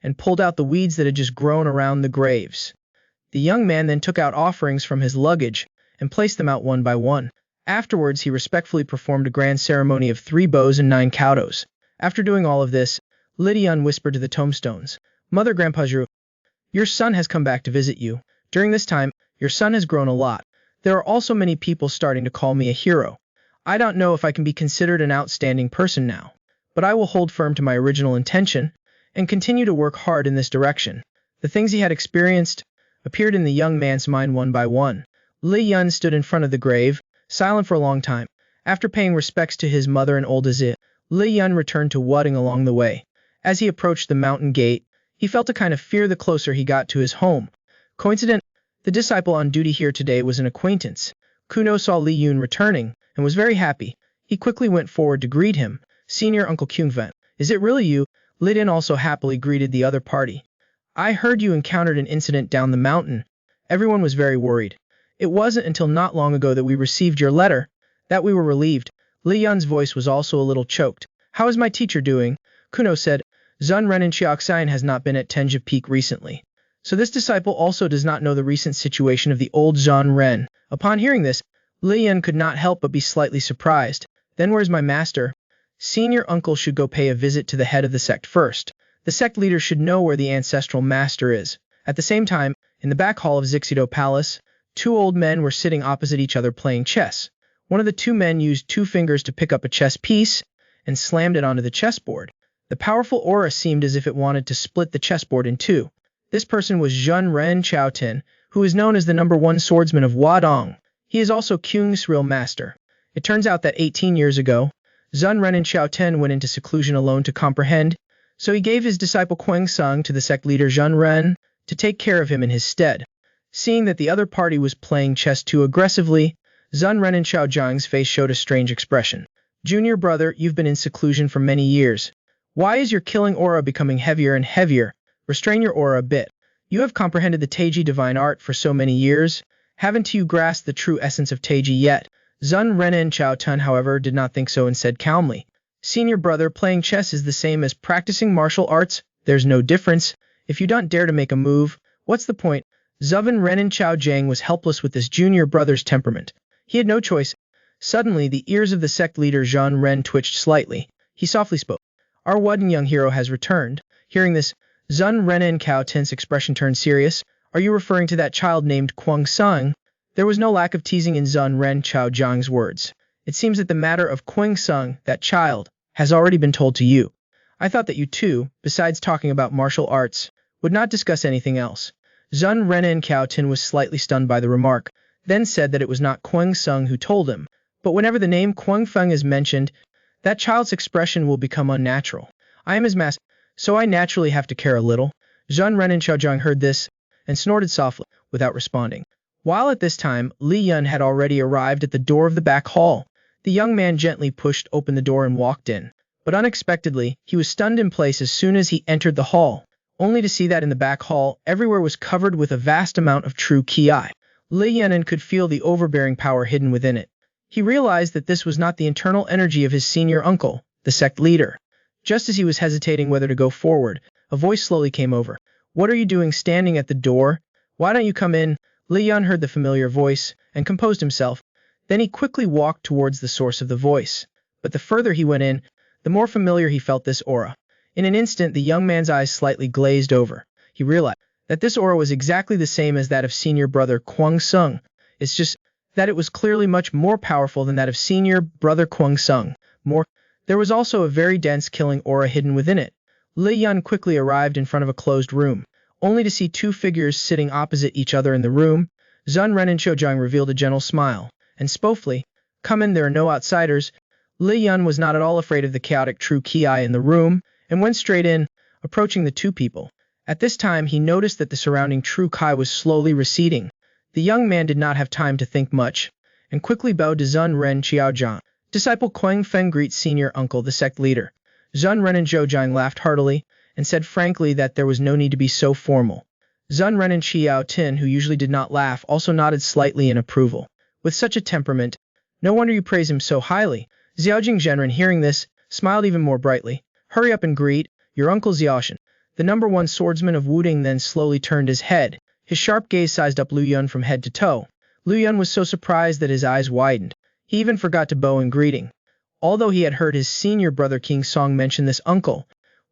and pulled out the weeds that had just grown around the graves. The young man then took out offerings from his luggage and placed them out one by one. Afterwards, he respectfully performed a grand ceremony of 3 bows and 9 caudos. After doing all of this, Lydian whispered to the tombstones, Mother Grandpa Zhu, your son has come back to visit you. During this time, your son has grown a lot. There are also many people starting to call me a hero. I don't know if I can be considered an outstanding person now, but I will hold firm to my original intention and continue to work hard in this direction. The things he had experienced appeared in the young man's mind one by one. Li Yun stood in front of the grave, silent for a long time. After paying respects to his mother and old Aziz, Li Yun returned to Wudang along the way. As he approached the mountain gate, he felt a kind of fear the closer he got to his home. Coincident, the disciple on duty here today was an acquaintance. Kuno saw Li Yun returning and was very happy. He quickly went forward to greet him. Senior Uncle Kyungvan, is it really you? Li Yun also happily greeted the other party. I heard you encountered an incident down the mountain. Everyone was very worried. It wasn't until not long ago that we received your letter that we were relieved. Li Yun's voice was also a little choked. How is my teacher doing? Kuno said. Zun Ren and Xiaoxian has not been at Tenja Peak recently. So this disciple also does not know the recent situation of the old Zun Ren. Upon hearing this, Li Yun could not help but be slightly surprised. Then where's my master? Senior uncle should go pay a visit to the head of the sect first. The sect leader should know where the ancestral master is. At the same time, in the back hall of Zixido Palace, two old men were sitting opposite each other playing chess. One of the two men used 2 fingers to pick up a chess piece and slammed it onto the chessboard. The powerful aura seemed as if it wanted to split the chessboard in two. This person was Zun Ren Chaotin, who is known as the #1 swordsman of Wudang. He is also Kyung's real master. It turns out that 18 years ago, Zun Ren and Chaotin went into seclusion alone to comprehend, so he gave his disciple Quang Sung to the sect leader Zun Ren to take care of him in his stead. Seeing that the other party was playing chess too aggressively, Zun Ren and Xiao Zhang's face showed a strange expression. Junior brother, you've been in seclusion for many years. Why is your killing aura becoming heavier and heavier? Restrain your aura a bit. You have comprehended the Taiji divine art for so many years. Haven't you grasped the true essence of Taiji yet? Zun Ren and Xiao Tun, however, did not think so and said calmly. Senior brother, playing chess is the same as practicing martial arts. There's no difference. If you don't dare to make a move, what's the point? Zun Ren and Xiao Zhang was helpless with this junior brother's temperament. He had no choice. Suddenly, the ears of the sect leader Zhang Ren twitched slightly. He softly spoke. Our Wudang young hero has returned. Hearing this, Zun Ren and Cao Ten's expression turned serious. Are you referring to that child named Quang Sung? There was no lack of teasing in Zun Ren Chao Zhang's words. It seems that the matter of Quang Sung, that child, has already been told to you. I thought that you two, besides talking about martial arts, would not discuss anything else. Zun Ren and Cao Ten was slightly stunned by the remark, then said that it was not Quang Sung who told him, but whenever the name Quang Feng is mentioned, that child's expression will become unnatural. I am his master, so I naturally have to care a little. Zun Ren and Xiaozhang heard this and snorted softly, without responding. While at this time, Li Yun had already arrived at the door of the back hall. The young man gently pushed open the door and walked in, but unexpectedly, he was stunned in place as soon as he entered the hall, only to see that in the back hall, everywhere was covered with a vast amount of true ki. Li Yun could feel the overbearing power hidden within it. He realized that this was not the internal energy of his senior uncle, the sect leader. Just as he was hesitating whether to go forward, a voice slowly came over. What are you doing standing at the door? Why don't you come in? Li Yun heard the familiar voice and composed himself. Then he quickly walked towards the source of the voice. But the further he went in, the more familiar he felt this aura. In an instant, the young man's eyes slightly glazed over. He realized that this aura was exactly the same as that of senior brother Quang Sung. It's just that it was clearly much more powerful than that of senior brother Quang Sung. There was also a very dense killing aura hidden within it. Li Yun quickly arrived in front of a closed room, only to see two figures sitting opposite each other in the room. Zun Ren and Xiaozhang revealed a gentle smile, and spoofly, come in, there are no outsiders. Li Yun was not at all afraid of the chaotic true ki in the room, and went straight in, approaching the two people. At this time, he noticed that the surrounding true ki was slowly receding. The young man did not have time to think much, and quickly bowed to Zun Ren Xiaozhang. Disciple Quang Feng greets senior uncle, the sect leader. Zun Ren and Xiaozhang laughed heartily, and said frankly that there was no need to be so formal. Zun Ren and Xiao Tin, who usually did not laugh, also nodded slightly in approval. With such a temperament, no wonder you praise him so highly. Xiaojing Zhenren, hearing this, smiled even more brightly. Hurry up and greet your uncle Xiaoshan. The #1 swordsman of Wudang then slowly turned his head. His sharp gaze sized up Lu Yun from head to toe. Lu Yun was so surprised that his eyes widened. He even forgot to bow in greeting. Although he had heard his senior brother King Song mention this uncle,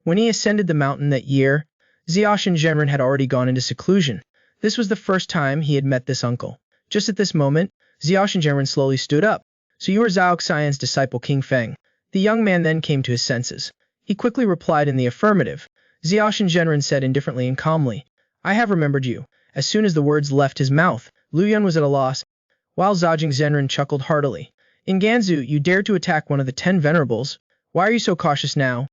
when he ascended the mountain that year, Xiaoshan Zhenren had already gone into seclusion. This was the first time he had met this uncle. Just at this moment, Xiaoshan Zhenren slowly stood up. So you are Zhao Xian's disciple King Feng. The young man then came to his senses. He quickly replied in the affirmative. Xiaoshan Zhenren said indifferently and calmly, I have remembered you. As soon as the words left his mouth, Lu Yun was at a loss, while Zhaojing Zhenren chuckled heartily. In Ganzu, you dared to attack one of the 10 venerables. Why are you so cautious now?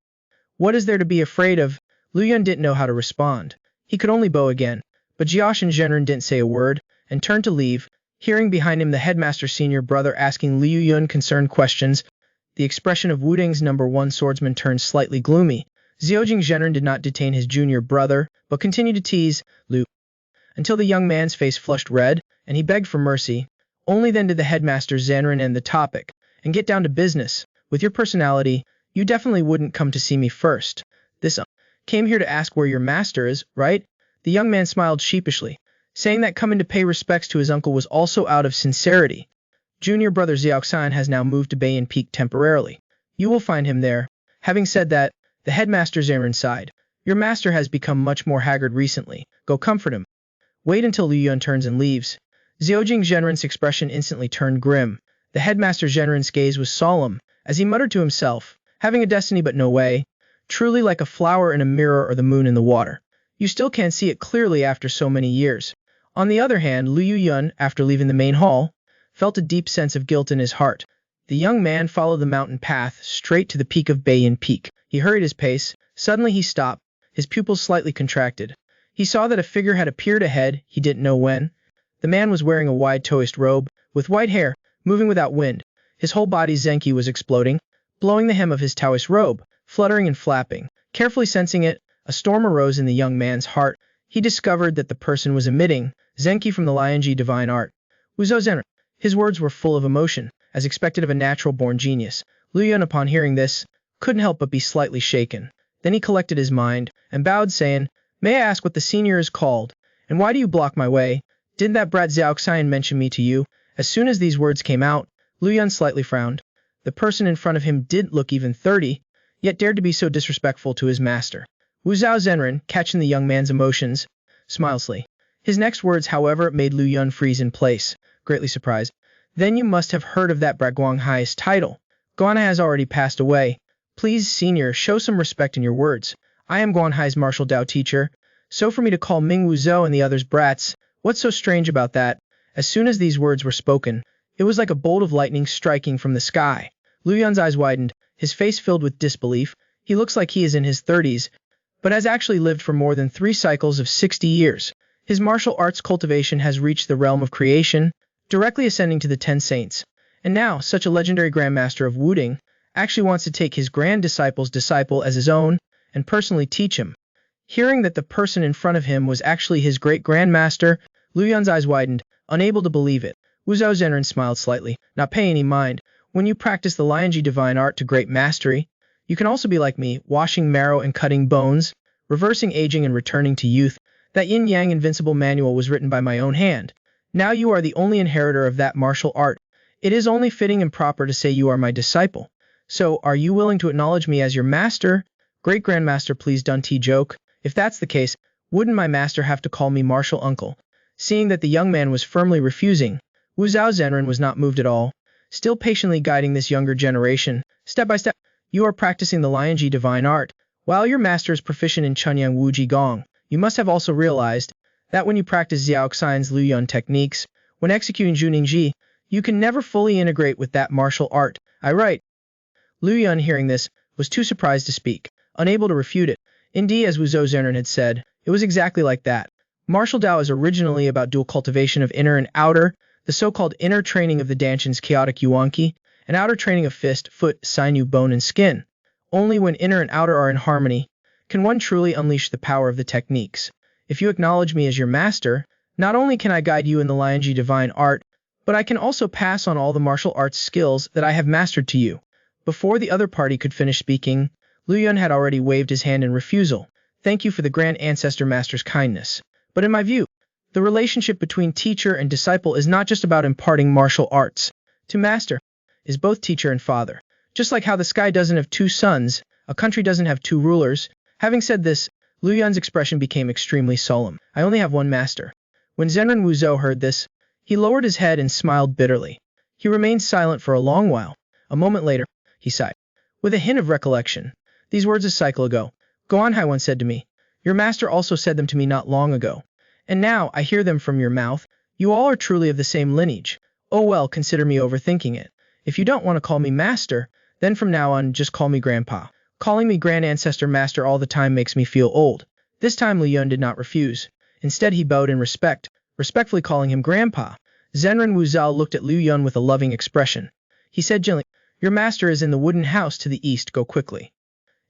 What is there to be afraid of? Lu Yun didn't know how to respond. He could only bow again, but Xiaoshan Zhenren didn't say a word, and turned to leave, hearing behind him the headmaster's senior brother asking Liu Yun concerned questions. The expression of Wudang's #1 swordsman turned slightly gloomy. Zhaojing Zhenren did not detain his junior brother, but continued to tease Liu until the young man's face flushed red, and he begged for mercy. Only then did the headmaster Zhenren end the topic, and get down to business. With your personality, you definitely wouldn't come to see me first. This came here to ask where your master is, right? The young man smiled sheepishly, saying that coming to pay respects to his uncle was also out of sincerity. Junior brother Xiaoxian has now moved to Bayan Peak temporarily. You will find him there. Having said that, the headmaster Zhenren sighed. Your master has become much more haggard recently. Go comfort him. Wait until Liu Yun turns and leaves. Zhaojing Zhenren's expression instantly turned grim. The headmaster Zhenren's gaze was solemn, as he muttered to himself, having a destiny but no way. Truly like a flower in a mirror or the moon in the water. You still can't see it clearly after so many years. On the other hand, Liu Yun, after leaving the main hall, felt a deep sense of guilt in his heart. The young man followed the mountain path straight to the peak of Bayan Peak. He hurried his pace. Suddenly he stopped, his pupils slightly contracted. He saw that a figure had appeared ahead, he didn't know when. The man was wearing a wide Taoist robe, with white hair, moving without wind. His whole body's zenki was exploding, blowing the hem of his Taoist robe, fluttering and flapping. Carefully sensing it, a storm arose in the young man's heart. He discovered that the person was emitting zenki from the Lianji divine art. Wuzhou Zhenren. His words were full of emotion, as expected of a natural-born genius. Liu Yun, upon hearing this, couldn't help but be slightly shaken. Then he collected his mind, and bowed, saying, May I ask what the senior is called, and why do you block my way? Didn't that brat Xiaoxian mention me to you? As soon as these words came out, Liu Yun slightly frowned. The person in front of him didn't look even 30, yet dared to be so disrespectful to his master. Wuzhou Zhenren, catching the young man's emotions, smiled slyly. His next words, however, made Liu Yun freeze in place, greatly surprised. Then you must have heard of that brat Guanghai's title. Guanghai has already passed away. Please, senior, show some respect in your words. I am Guanghai's martial Dao teacher, so for me to call Ming Wuzhou and the others brats, what's so strange about that? As soon as these words were spoken, it was like a bolt of lightning striking from the sky. Liu Yun's eyes widened, his face filled with disbelief. He looks like he is in his 30s, but has actually lived for more than 3 cycles of 60 years. His martial arts cultivation has reached the realm of creation, directly ascending to the 10 saints. And now, such a legendary grandmaster of Wudang actually wants to take his grand disciple's disciple as his own, and personally teach him. Hearing that the person in front of him was actually his great-grandmaster, Liu Yun's eyes widened, unable to believe it. Wuzhou Zhenren smiled slightly, not paying any mind. When you practice the Lianji divine art to great mastery, you can also be like me, washing marrow and cutting bones, reversing aging and returning to youth. That yin-yang invincible manual was written by my own hand. Now you are the only inheritor of that martial art. It is only fitting and proper to say you are my disciple. So, are you willing to acknowledge me as your master? Great-grandmaster, please don't joke. If that's the case, wouldn't my master have to call me martial uncle? Seeing that the young man was firmly refusing, Wuzhou Zhenren was not moved at all, still patiently guiding this younger generation, step by step. You are practicing the Lianji divine art. While your master is proficient in Chunyang Wuji Gong, you must have also realized that when you practice Xiaoxian's Liu Yun techniques, when executing Juningji, you can never fully integrate with that martial art. I right. Liu Yun, hearing this, was too surprised to speak, unable to refute it. Indeed, as Wuzhou Zhenren had said, it was exactly like that. Martial Dao is originally about dual cultivation of inner and outer, the so-called inner training of the Danshan's chaotic Yuanqi, and outer training of fist, foot, sinew, bone, and skin. Only when inner and outer are in harmony can one truly unleash the power of the techniques. If you acknowledge me as your master, not only can I guide you in the Lianji divine art, but I can also pass on all the martial arts skills that I have mastered to you. Before the other party could finish speaking, Liu Yun had already waved his hand in refusal. Thank you for the Grand Ancestor Master's kindness. But in my view, the relationship between teacher and disciple is not just about imparting martial arts. To master is both teacher and father. Just like how the sky doesn't have 2 suns, a country doesn't have 2 rulers. Having said this, Liu Yun's expression became extremely solemn. I only have one master. When Zhenren Wuzhou heard this, he lowered his head and smiled bitterly. He remained silent for a long while. A moment later, he sighed, with a hint of recollection. These words a cycle ago. Go on, Hai once said to me. Your master also said them to me not long ago. And now I hear them from your mouth. You all are truly of the same lineage. Oh well, consider me overthinking it. If you don't want to call me master, then from now on just call me grandpa. Calling me grand ancestor master all the time makes me feel old. This time Liu Yun did not refuse. Instead he bowed in respect, respectfully calling him grandpa. Zenran Wuzhao looked at Liu Yun with a loving expression. He said gently, your master is in the wooden house to the east, go quickly.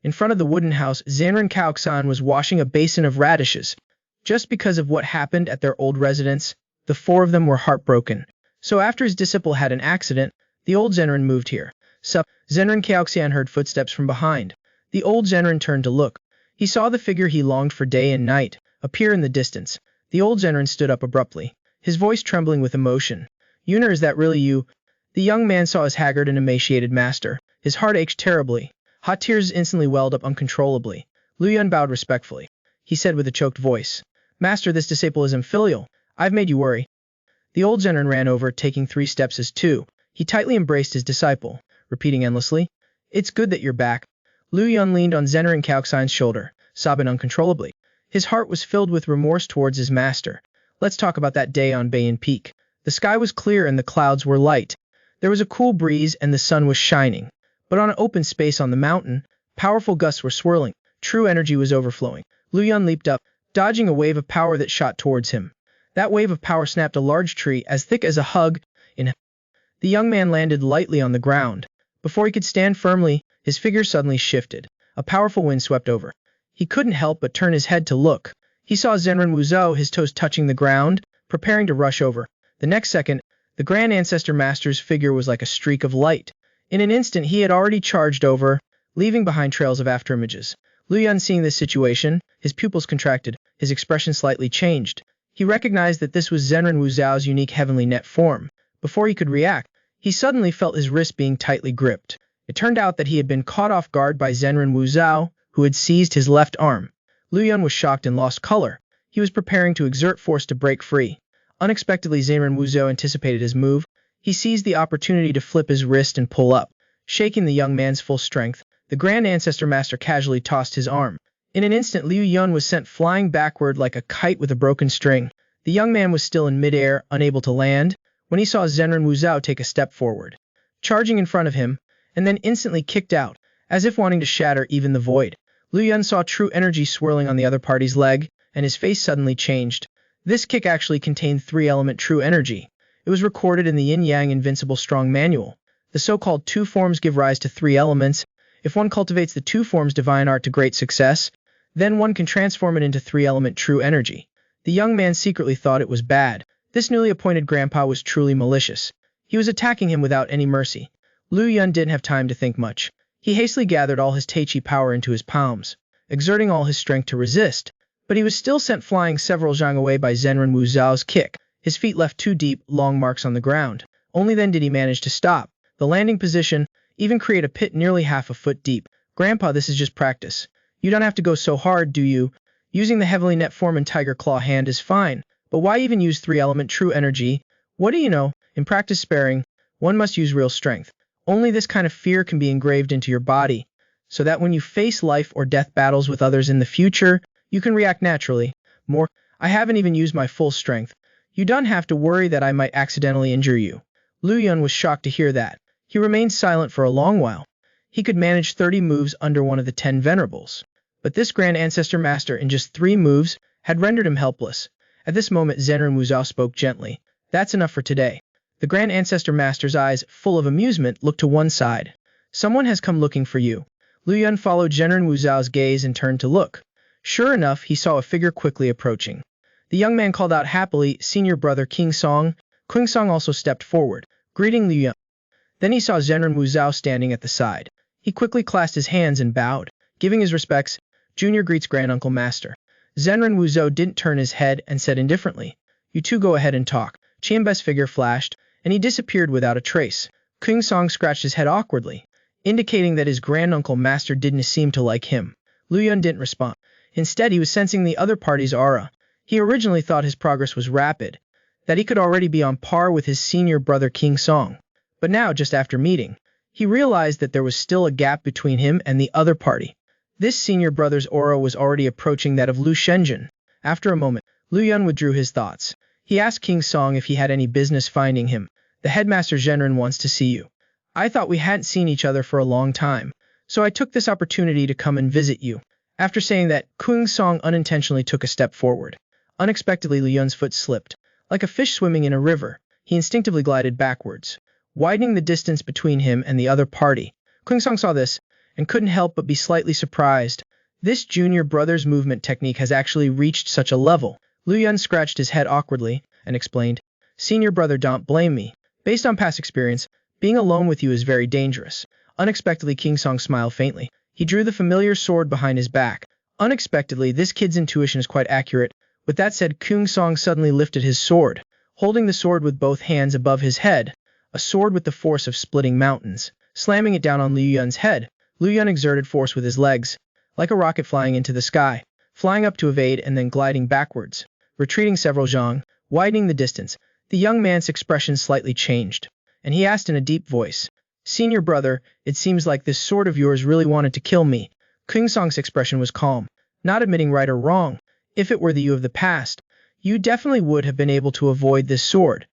In front of the wooden house, Zanran Kaoxan was washing a basin of radishes. Just because of what happened at their old residence, the four of them were heartbroken. So after his disciple had an accident, the old Zenran moved here. Sup, Zenran Kaoxian heard footsteps from behind. The old Zenran turned to look. He saw the figure he longed for day and night appear in the distance. The old Zenran stood up abruptly, his voice trembling with emotion. Yuner, is that really you? The young man saw his haggard and emaciated master. His heart ached terribly. Hot tears instantly welled up uncontrollably. Liu Yun bowed respectfully. He said with a choked voice, Master, this disciple is unfilial. I've made you worry. The old Zenran ran over, taking 3 steps as 2. He tightly embraced his disciple, repeating endlessly, It's good that you're back. Liu Yun leaned on Zenran Kaoxian's shoulder, sobbing uncontrollably. His heart was filled with remorse towards his master. Let's talk about that day on Bayan Peak. The sky was clear and the clouds were light. There was a cool breeze and the sun was shining. But on an open space on the mountain, powerful gusts were swirling. True energy was overflowing. Liu Yun leaped up, dodging a wave of power that shot towards him. That wave of power snapped a large tree as thick as a hug. The young man landed lightly on the ground. Before he could stand firmly, his figure suddenly shifted. A powerful wind swept over. He couldn't help but turn his head to look. He saw Zenran Wuzhou, his toes touching the ground, preparing to rush over. The next second, the Grand Ancestor Master's figure was like a streak of light. In an instant he had already charged over, leaving behind trails of afterimages. Liu Yun, seeing this situation, his pupils contracted, his expression slightly changed. He recognized that this was Zenran Wuzhao's unique heavenly net form. Before he could react, he suddenly felt his wrist being tightly gripped. It turned out that he had been caught off guard by Zenran Wuzhao, who had seized his left arm. Liu Yun was shocked and lost color. He was preparing to exert force to break free. Unexpectedly, Zenran Wuzhao anticipated his move. He seized the opportunity to flip his wrist and pull up. Shaking the young man's full strength, the Grand Ancestor Master casually tossed his arm. In an instant, Liu Yun was sent flying backward like a kite with a broken string. The young man was still in midair, unable to land, when he saw Zenran Wuzhao take a step forward, charging in front of him, and then instantly kicked out, as if wanting to shatter even the void. Liu Yun saw true energy swirling on the other party's leg, and his face suddenly changed. This kick actually contained 3-element true energy. It was recorded in the Yin-Yang Invincible Strong Manual. The so-called 2 forms give rise to 3 elements. If one cultivates the 2 forms divine art to great success, then one can transform it into 3-element true energy. The young man secretly thought it was bad. This newly appointed grandpa was truly malicious. He was attacking him without any mercy. Liu Yun didn't have time to think much. He hastily gathered all his Tai Chi power into his palms, exerting all his strength to resist. But he was still sent flying several zhang away by Zenran Wuzhao's kick. His feet left 2 deep, long marks on the ground. Only then did he manage to stop. The landing position, even create a pit nearly half a foot deep. Grandpa, this is just practice. You don't have to go so hard, do you? Using the heavenly net form and tiger claw hand is fine. But why even use 3-element true energy? What do you know? In practice sparing, one must use real strength. Only this kind of fear can be engraved into your body, so that when you face life or death battles with others in the future, you can react naturally. More, I haven't even used my full strength. You don't have to worry that I might accidentally injure you. Liu Yun was shocked to hear that. He remained silent for a long while. He could manage 30 moves under one of the 10 venerables. But this Grand Ancestor Master in just 3 moves had rendered him helpless. At this moment Zenran Wuzhao spoke gently. That's enough for today. The Grand Ancestor Master's eyes, full of amusement, looked to one side. Someone has come looking for you. Liu Yun followed Zenran Wuzhao's gaze and turned to look. Sure enough, he saw a figure quickly approaching. The young man called out happily, Senior Brother King Song. King Song also stepped forward, greeting Liu Yun. Then he saw Zenran Wuzhao standing at the side. He quickly clasped his hands and bowed, giving his respects. Junior greets Granduncle Master. Zenran Wuzhao didn't turn his head and said indifferently, You two go ahead and talk. Qianbei's figure flashed, and he disappeared without a trace. King Song scratched his head awkwardly, indicating that his Granduncle Master didn't seem to like him. Liu Yun didn't respond. Instead, he was sensing the other party's aura. He originally thought his progress was rapid, that he could already be on par with his senior brother King Song. But now, just after meeting, he realized that there was still a gap between him and the other party. This senior brother's aura was already approaching that of Lu Shenjun. After a moment, Lu Yun withdrew his thoughts. He asked King Song if he had any business finding him. The headmaster Zhenren wants to see you. I thought we hadn't seen each other for a long time, so I took this opportunity to come and visit you. After saying that, King Song unintentionally took a step forward. Unexpectedly, Lu Yun's foot slipped. Like a fish swimming in a river, he instinctively glided backwards, widening the distance between him and the other party. King Song saw this, and couldn't help but be slightly surprised. This junior brother's movement technique has actually reached such a level. Lu Yun scratched his head awkwardly, and explained, Senior brother, don't blame me. Based on past experience, being alone with you is very dangerous. Unexpectedly, King Song smiled faintly. He drew the familiar sword behind his back. Unexpectedly, this kid's intuition is quite accurate. With that said, King Song suddenly lifted his sword, holding the sword with both hands above his head, a sword with the force of splitting mountains, slamming it down on Lu Yun's head. Lu Yun exerted force with his legs, like a rocket flying into the sky, flying up to evade and then gliding backwards, retreating several zhang, widening the distance. The young man's expression slightly changed, and he asked in a deep voice, Senior brother, it seems like this sword of yours really wanted to kill me. King Song's expression was calm, not admitting right or wrong. If it were the you of the past, you definitely would have been able to avoid this sword.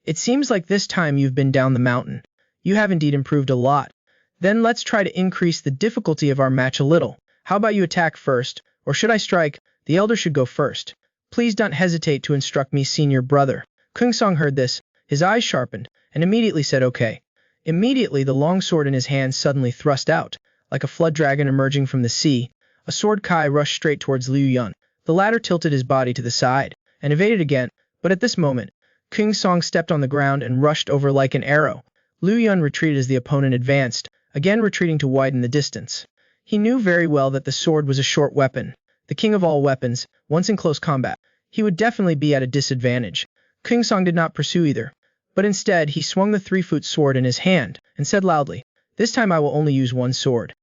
It seems like this time you've been down the mountain. You have indeed improved a lot. Then let's try to increase the difficulty of our match a little. How about you attack first, or should I strike? The elder should go first. Please don't hesitate to instruct me, senior brother. King Song heard this, his eyes sharpened, and immediately said okay. Immediately the long sword in his hand suddenly thrust out, like a flood dragon emerging from the sea. A sword Kai rushed straight towards Liu Yun. The latter tilted his body to the side, and evaded again, but at this moment, King Song stepped on the ground and rushed over like an arrow. Liu Yun retreated as the opponent advanced, again retreating to widen the distance. He knew very well that the sword was a short weapon, the king of all weapons. Once in close combat, he would definitely be at a disadvantage. King Song did not pursue either, but instead he swung the 3-foot sword in his hand, and said loudly, This time I will only use one sword.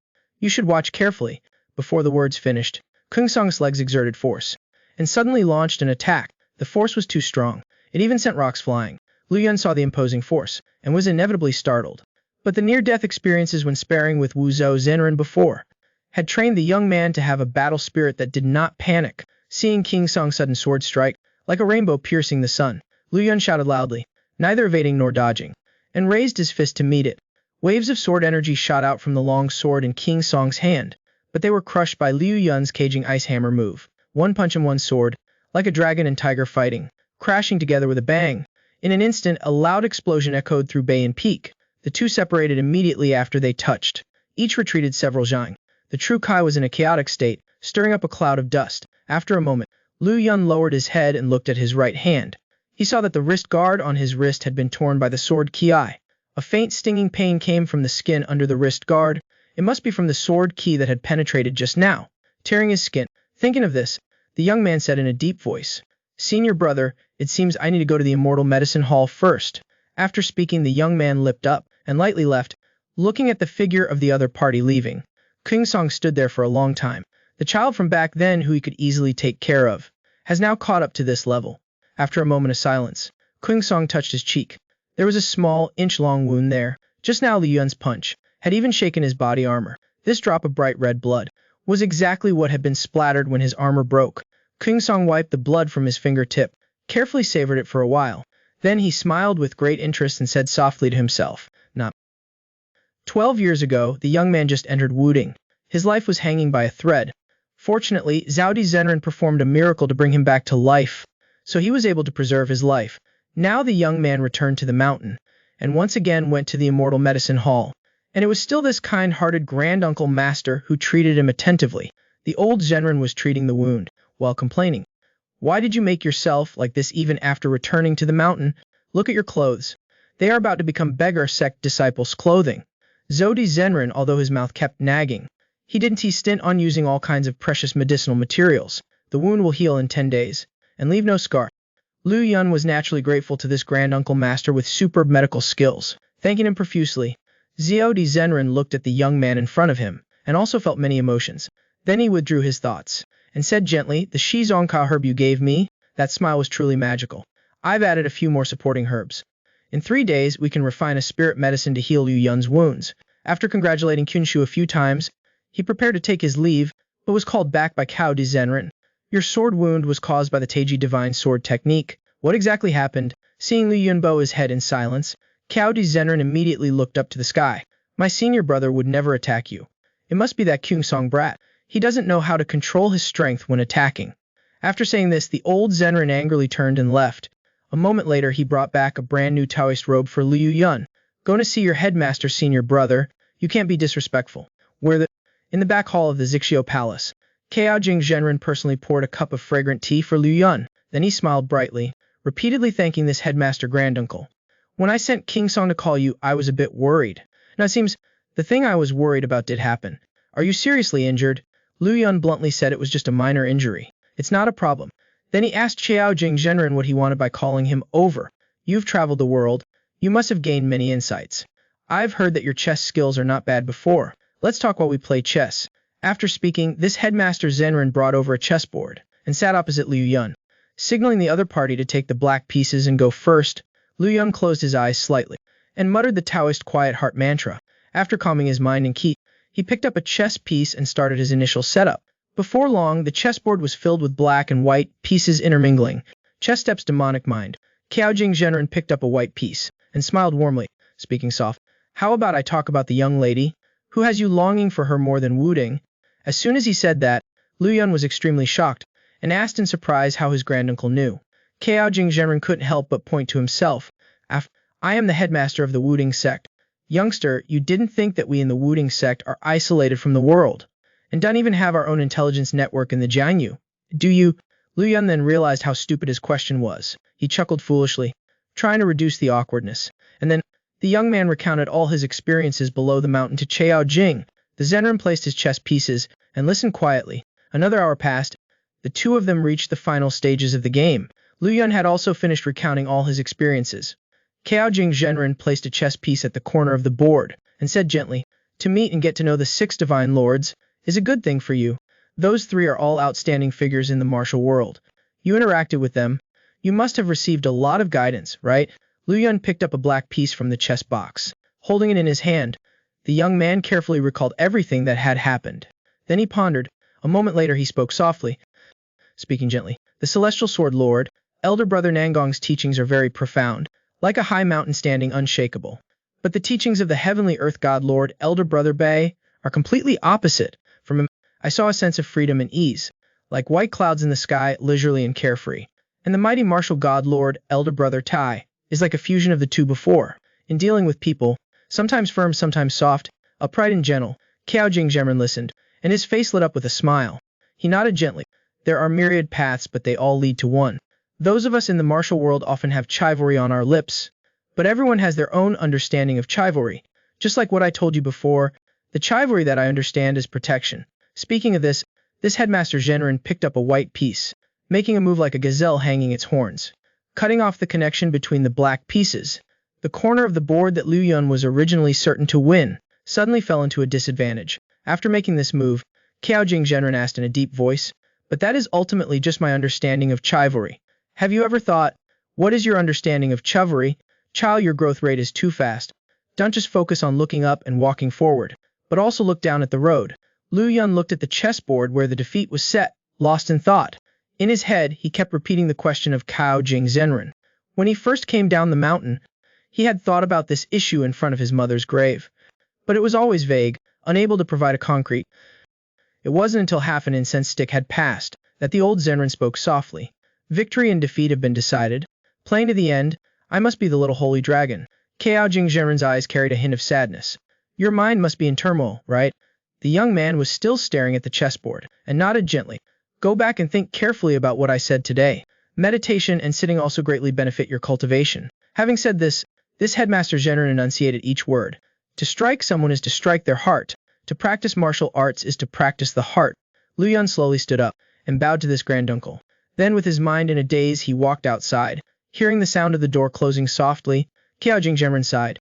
You should watch carefully. Before the words finished, King Song's legs exerted force, and suddenly launched an attack. The force was too strong. It even sent rocks flying. Lu Yun saw the imposing force, and was inevitably startled. But the near-death experiences when sparring with Wu Zhou Zhenren before had trained the young man to have a battle spirit that did not panic. Seeing King Song's sudden sword strike, like a rainbow piercing the sun, Lu Yun shouted loudly, neither evading nor dodging, and raised his fist to meet it. Waves of sword energy shot out from the long sword in King Song's hand, but they were crushed by Liu Yun's caging ice hammer move. One punch and one sword, like a dragon and tiger fighting, crashing together with a bang. In an instant, a loud explosion echoed through bay and peak. The two separated immediately after they touched. Each retreated several zhang. The true Kai was in a chaotic state, stirring up a cloud of dust. After a moment, Liu Yun lowered his head and looked at his right hand. He saw that the wrist guard on his wrist had been torn by the sword Ki. A faint stinging pain came from the skin under the wrist guard. It must be from the sword Ki that had penetrated just now, tearing his skin. Thinking of this, the young man said in a deep voice, Senior brother, it seems I need to go to the Immortal Medicine Hall first. After speaking, the young man lipped up and lightly left, looking at the figure of the other party leaving. King Song stood there for a long time. The child from back then who he could easily take care of has now caught up to this level. After a moment of silence, King Song touched his cheek. There was a small, inch-long wound there. Just now Liu Yun's punch had even shaken his body armor. This drop of bright red blood was exactly what had been splattered when his armor broke. King Song wiped the blood from his fingertip, carefully savored it for a while. Then he smiled with great interest and said softly to himself, Not 12 years ago, the young man just entered Wudang. His life was hanging by a thread. Fortunately, Zhao Zhenren performed a miracle to bring him back to life, so he was able to preserve his life. Now the young man returned to the mountain, and once again went to the Immortal Medicine Hall. And it was still this kind-hearted granduncle master who treated him attentively. The old Zhenren was treating the wound, while complaining. Why did you make yourself like this even after returning to the mountain? Look at your clothes. They are about to become beggar sect disciples' clothing. Zhao Zhenren, although his mouth kept nagging, he didn't stint on using all kinds of precious medicinal materials. The wound will heal in 10 days, and leave no scar. Liu Yun was naturally grateful to this granduncle master with superb medical skills, thanking him profusely. Zhao Zhenren looked at the young man in front of him, and also felt many emotions. Then he withdrew his thoughts, and said gently, The Shizongka herb you gave me? That smile was truly magical. I've added a few more supporting herbs. In 3 days, we can refine a spirit medicine to heal Liu Yun's wounds. After congratulating Kyunshu a few times, he prepared to take his leave, but was called back by Cao Di Zenren. Your sword wound was caused by the Taiji Divine Sword technique. What exactly happened? Seeing Liu Yun bow his head in silence, Cao Di Zenren immediately looked up to the sky. My senior brother would never attack you. It must be that Kyungsong brat. He doesn't know how to control his strength when attacking. After saying this, the old Zenren angrily turned and left. A moment later, he brought back a brand new Taoist robe for Liu Yun. Going to see your headmaster, senior brother. You can't be disrespectful. In the back hall of the Zixio Palace, Cao Jing Zhenren personally poured a cup of fragrant tea for Liu Yun. Then he smiled brightly, repeatedly thanking this headmaster granduncle. When I sent King Song to call you, I was a bit worried. Now it seems the thing I was worried about did happen. Are you seriously injured? Liu Yun bluntly said it was just a minor injury. It's not a problem. Then he asked Xiao Jing Zhenren what he wanted by calling him over. You've traveled the world. You must have gained many insights. I've heard that your chess skills are not bad before. Let's talk while we play chess. After speaking, this headmaster Zhenren brought over a chessboard and sat opposite Liu Yun, signaling the other party to take the black pieces and go first. Liu Yun closed his eyes slightly and muttered the Taoist quiet heart mantra. After calming his mind and ki, he picked up a chess piece and started his initial setup. Before long, the chessboard was filled with black and white pieces intermingling. Chess Step's demonic mind. Cao Jing Zhenren picked up a white piece and smiled warmly, speaking soft. How about I talk about the young lady who has you longing for her more than Wudang? As soon as he said that, Liu Yun was extremely shocked and asked in surprise how his granduncle knew. Cao Jing Zhenren couldn't help but point to himself. I am the headmaster of the Wudang sect. Youngster, you didn't think that we in the Wudang sect are isolated from the world and don't even have our own intelligence network in the Jiangyu, do you? Liu Yun then realized how stupid his question was. He chuckled foolishly, trying to reduce the awkwardness, and then the young man recounted all his experiences below the mountain to Chao Jing. The Zenren placed his chess pieces and listened quietly. Another hour passed. The two of them reached the final stages of the game. Liu Yun had also finished recounting all his experiences. Cao Jing Zhenren placed a chess piece at the corner of the board and said gently, to meet and get to know the 6 divine lords is a good thing for you. Those 3 are all outstanding figures in the martial world. You interacted with them. You must have received a lot of guidance, right? Liu Yun picked up a black piece from the chess box. Holding it in his hand, the young man carefully recalled everything that had happened. Then he pondered. A moment later he spoke softly, speaking gently. The Celestial Sword Lord, Elder Brother Nangong's teachings are very profound, like a high mountain standing unshakable. But the teachings of the Heavenly Earth God Lord, Elder Brother Bei, are completely opposite. From him, I saw a sense of freedom and ease, like white clouds in the sky, leisurely and carefree. And the mighty martial God Lord, Elder Brother Tai, is like a fusion of the two before. In dealing with people, sometimes firm, sometimes soft, upright and gentle, Cao Jing Zhenren listened, and his face lit up with a smile. He nodded gently. There are myriad paths, but they all lead to one. Those of us in the martial world often have chivalry on our lips, but everyone has their own understanding of chivalry. Just like what I told you before, the chivalry that I understand is protection. Speaking of this headmaster Zhenren picked up a white piece, making a move like a gazelle hanging its horns, cutting off the connection between the black pieces. The corner of the board that Liu Yun was originally certain to win suddenly fell into a disadvantage. After making this move, Cao Jing Zhenren asked in a deep voice, but that is ultimately just my understanding of chivalry. Have you ever thought, what is your understanding of chivalry? Child, your growth rate is too fast. Don't just focus on looking up and walking forward, but also look down at the road. Liu Yun looked at the chessboard where the defeat was set, lost in thought. In his head, he kept repeating the question of Cao Jing Zhenren. When he first came down the mountain, he had thought about this issue in front of his mother's grave, but it was always vague, unable to provide a concrete. It wasn't until half an incense stick had passed that the old Zhenren spoke softly. Victory and defeat have been decided. Playing to the end, I must be the little holy dragon. Cao Jing Zhenren's eyes carried a hint of sadness. Your mind must be in turmoil, right? The young man was still staring at the chessboard and nodded gently. Go back and think carefully about what I said today. Meditation and sitting also greatly benefit your cultivation. Having said this headmaster Zhenren enunciated each word. To strike someone is to strike their heart. To practice martial arts is to practice the heart. Liu Yun slowly stood up and bowed to this granduncle. Then with his mind in a daze he walked outside. Hearing the sound of the door closing softly, Cao Jing Zhenren sighed.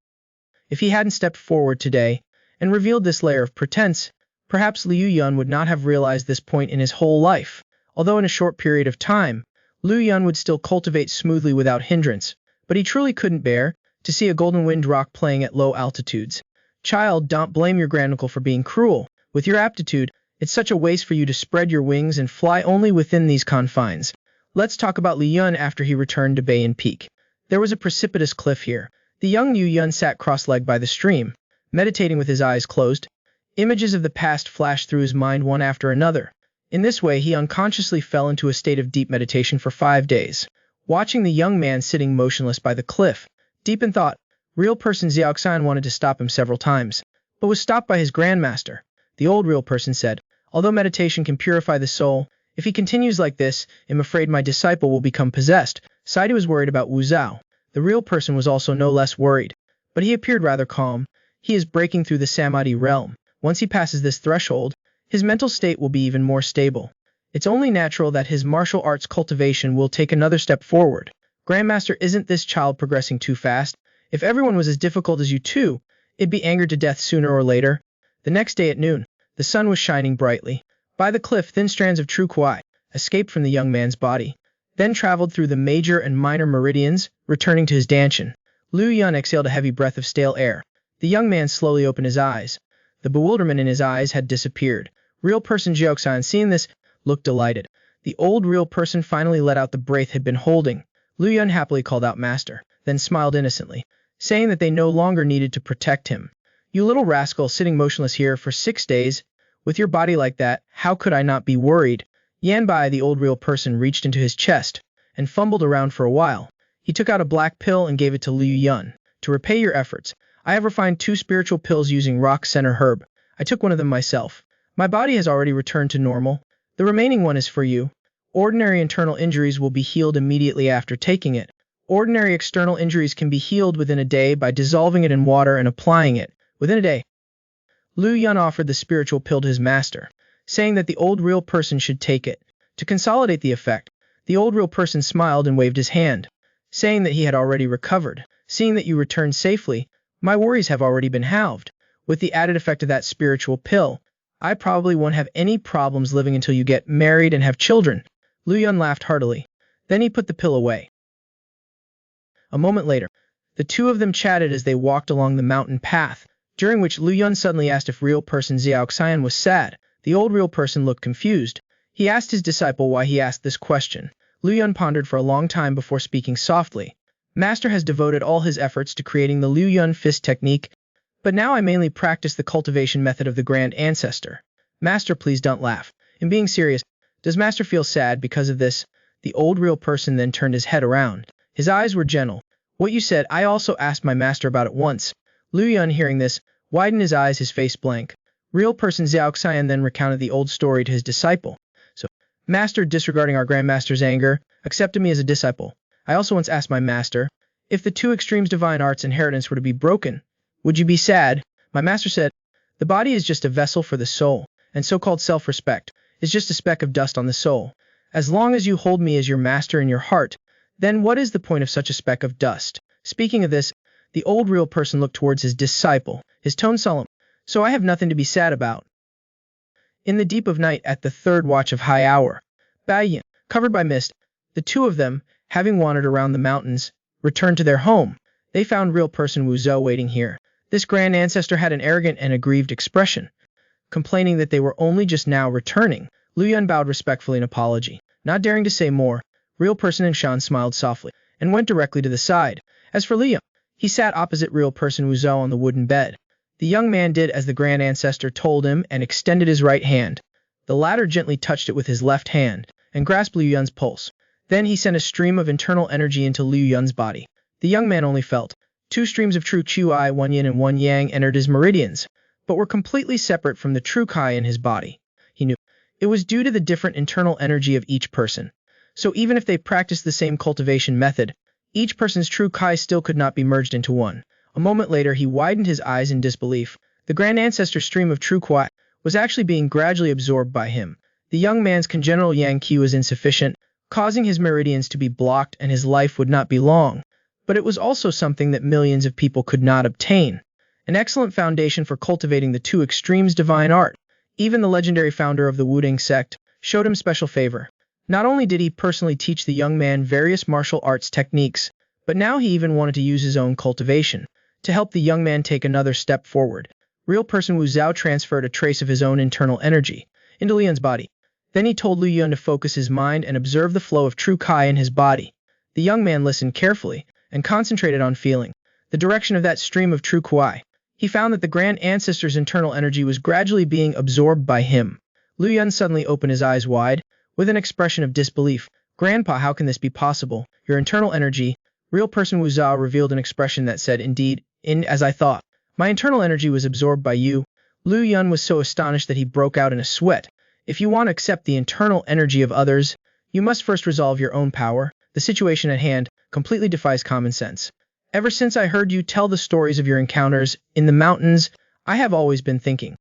If he hadn't stepped forward today and revealed this layer of pretense, perhaps Liu Yun would not have realized this point in his whole life. Although in a short period of time, Liu Yun would still cultivate smoothly without hindrance, but he truly couldn't bear to see a golden winged rock playing at low altitudes. Child, don't blame your granduncle for being cruel. With your aptitude, it's such a waste for you to spread your wings and fly only within these confines. Let's talk about Liu Yun after he returned to Bayan Peak. There was a precipitous cliff here. The young Liu Yun sat cross-legged by the stream, meditating with his eyes closed. Images of the past flashed through his mind one after another. In this way, he unconsciously fell into a state of deep meditation for 5 days. Watching the young man sitting motionless by the cliff, deep in thought, real person Xiaoxian wanted to stop him several times, but was stopped by his grandmaster. The old real person said, although meditation can purify the soul, if he continues like this, I'm afraid my disciple will become possessed. Saidi was worried about Wu Zhao. The real person was also no less worried, but he appeared rather calm. He is breaking through the Samadhi realm. Once he passes this threshold, his mental state will be even more stable. It's only natural that his martial arts cultivation will take another step forward. Grandmaster, isn't this child progressing too fast? If everyone was as difficult as you two, it'd be angered to death sooner or later. The next day at noon, the sun was shining brightly. By the cliff, thin strands of true kuai escaped from the young man's body, then traveled through the major and minor meridians, returning to his danchan. Liu Yun exhaled a heavy breath of stale air. The young man slowly opened his eyes. The bewilderment in his eyes had disappeared. Real person Jiaoxian, seeing this, looked delighted. The old real person finally let out the breath he'd been holding. Liu Yun happily called out master, then smiled innocently, saying that they no longer needed to protect him. You little rascal, sitting motionless here for 6 days, with your body like that, how could I not be worried? Yanbai, the old real person, reached into his chest and fumbled around for a while. He took out a black pill and gave it to Liu Yun. To repay your efforts, I have refined 2 spiritual pills using rock center herb. I took one of them myself. My body has already returned to normal. The remaining one is for you. Ordinary internal injuries will be healed immediately after taking it. Ordinary external injuries can be healed within a day by dissolving it in water and applying it. Within a day. Liu Yun offered the spiritual pill to his master, saying that the old real person should take it. To consolidate the effect, the old real person smiled and waved his hand, saying that he had already recovered. Seeing that you returned safely, my worries have already been halved. With the added effect of that spiritual pill, I probably won't have any problems living until you get married and have children. Liu Yun laughed heartily. Then he put the pill away. A moment later, the two of them chatted as they walked along the mountain path, during which Liu Yun suddenly asked if real person Xiaoxian was sad. The old real person looked confused. He asked his disciple why he asked this question. Liu Yun pondered for a long time before speaking softly. Master has devoted all his efforts to creating the Liu Yun fist technique, but now I mainly practice the cultivation method of the grand ancestor. Master, please don't laugh. In being serious, does Master feel sad because of this? The old real person then turned his head around. His eyes were gentle. What you said, I also asked my master about it once. Liu Yun, hearing this, widened his eyes, his face blank. Real person Xiaoxian then recounted the old story to his disciple. So, Master, disregarding our grandmaster's anger, accepted me as a disciple. I also once asked my master, if the 2 extremes divine arts inheritance were to be broken, would you be sad? My master said, the body is just a vessel for the soul, and so-called self-respect is just a speck of dust on the soul. As long as you hold me as your master in your heart, then what is the point of such a speck of dust? Speaking of this, the old real person looked towards his disciple, his tone solemn. So I have nothing to be sad about. In the deep of night at the 3rd watch of high hour, Bayan, covered by mist, the two of them, having wandered around the mountains, returned to their home. They found real person Wu Zhou waiting here. This grand ancestor had an arrogant and aggrieved expression, complaining that they were only just now returning. Liu Yun bowed respectfully in apology, not daring to say more. Real person and Shan smiled softly, and went directly to the side. As for Liu, he sat opposite real person Wu Zhou on the wooden bed. The young man did as the grand ancestor told him and extended his right hand. The latter gently touched it with his left hand, and grasped Liu Yun's pulse. Then he sent a stream of internal energy into Liu Yun's body. The young man only felt 2 streams of true Qi, 1 yin and 1 yang, entered his meridians, but were completely separate from the true Kai in his body. He knew it was due to the different internal energy of each person. So even if they practiced the same cultivation method, each person's true Kai still could not be merged into one. A moment later, he widened his eyes in disbelief. The grand ancestor's stream of true Kuai was actually being gradually absorbed by him. The young man's congenital yang qi was insufficient, causing his meridians to be blocked and his life would not be long. But it was also something that millions of people could not obtain. An excellent foundation for cultivating the 2 extremes divine art. Even the legendary founder of the Wudang sect showed him special favor. Not only did he personally teach the young man various martial arts techniques, But now he even wanted to use his own cultivation to help the young man take another step forward. Real person Wu Zhao transferred a trace of his own internal energy into Liu Yun's body. Then he told Liu Yun to focus his mind and observe the flow of true Kai in his body. The young man listened carefully and concentrated on feeling the direction of that stream of true Kai. He found that the Grand Ancestor's internal energy was gradually being absorbed by him. Liu Yun suddenly opened his eyes wide, with an expression of disbelief. Grandpa, how can this be possible? Your internal energy. Real person Wu Zhao revealed an expression that said, indeed, as I thought. My internal energy was absorbed by you. Liu Yun was so astonished that he broke out in a sweat. If you want to accept the internal energy of others, you must first resolve your own power. The situation at hand completely defies common sense. Ever since I heard you tell the stories of your encounters in the mountains, I have always been thinking,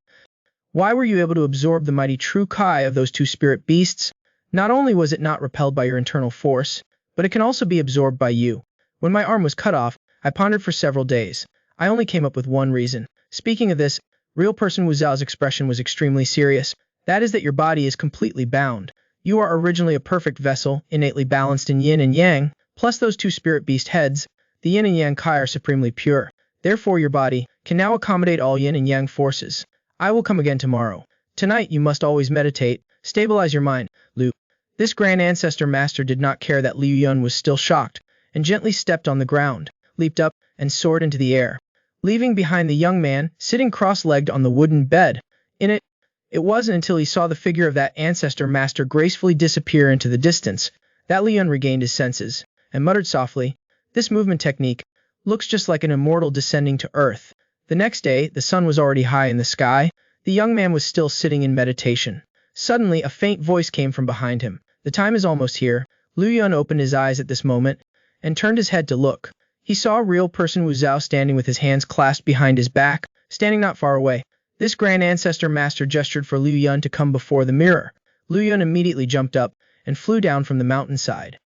why were you able to absorb the mighty true Kai of those two spirit beasts? Not only was it not repelled by your internal force, but it can also be absorbed by you. When my arm was cut off, I pondered for several days. I only came up with one reason. Speaking of this, real person Wu Zhao's expression was extremely serious. That is that your body is completely bound. You are originally a perfect vessel, innately balanced in yin and yang, plus those two spirit beast heads. The yin and yang Kai are supremely pure. Therefore your body can now accommodate all yin and yang forces. I will come again tomorrow. Tonight you must always meditate, stabilize your mind, Liu. This Grand Ancestor Master did not care that Liu Yun was still shocked, and gently stepped on the ground, leaped up, and soared into the air, leaving behind the young man sitting cross-legged on the wooden bed. It wasn't until he saw the figure of that Ancestor Master gracefully disappear into the distance that Liu Yun regained his senses, and muttered softly, this movement technique looks just like an immortal descending to earth. The next day, the sun was already high in the sky. The young man was still sitting in meditation. Suddenly, a faint voice came from behind him. The time is almost here. Liu Yun opened his eyes at this moment and turned his head to look. He saw a real person Wu Zhao standing with his hands clasped behind his back, standing not far away. This Grand Ancestor Master gestured for Liu Yun to come before the mirror. Liu Yun immediately jumped up and flew down from the mountainside.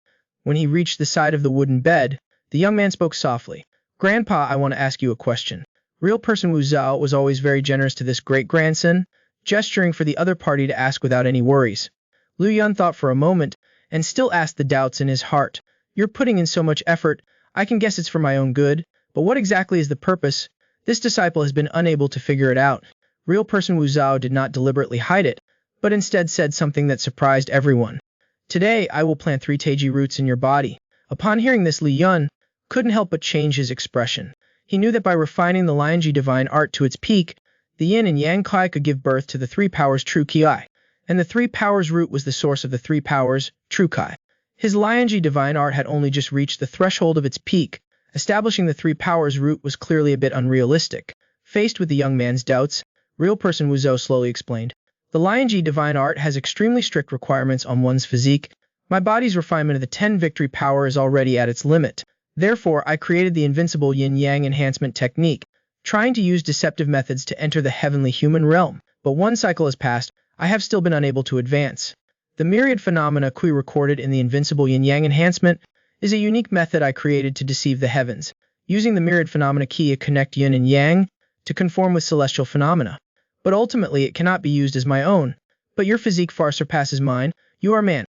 When he reached the side of the wooden bed, the young man spoke softly. Grandpa, I want to ask you a question. Real person Wu Zhao was always very generous to this great-grandson, gesturing for the other party to ask without any worries. Liu Yun thought for a moment, and still asked the doubts in his heart. You're putting in so much effort, I can guess it's for my own good, but what exactly is the purpose? This disciple has been unable to figure it out. Real person Wu Zhao did not deliberately hide it, but instead said something that surprised everyone. Today, I will plant 3 Taiji roots in your body. Upon hearing this, Liu Yun couldn't help but change his expression. He knew that by refining the Lianji divine art to its peak, the yin and yang Kai could give birth to the 3 powers true Ki, and the 3 powers root was the source of the 3 powers true Kai. His Lianji divine art had only just reached the threshold of its peak. Establishing the 3 powers root was clearly a bit unrealistic. Faced with the young man's doubts, real person Wu Zhao slowly explained, the Lianji divine art has extremely strict requirements on one's physique. My body's refinement of the 10 victory power is already at its limit. Therefore, I created the invincible yin-yang enhancement technique, trying to use deceptive methods to enter the heavenly human realm. But one cycle has passed, I have still been unable to advance. The myriad phenomena Kui recorded in the invincible yin-yang enhancement is a unique method I created to deceive the heavens, using the myriad phenomena Ki to connect yin and yang to conform with celestial phenomena. But ultimately it cannot be used as my own. But your physique far surpasses mine, you are man.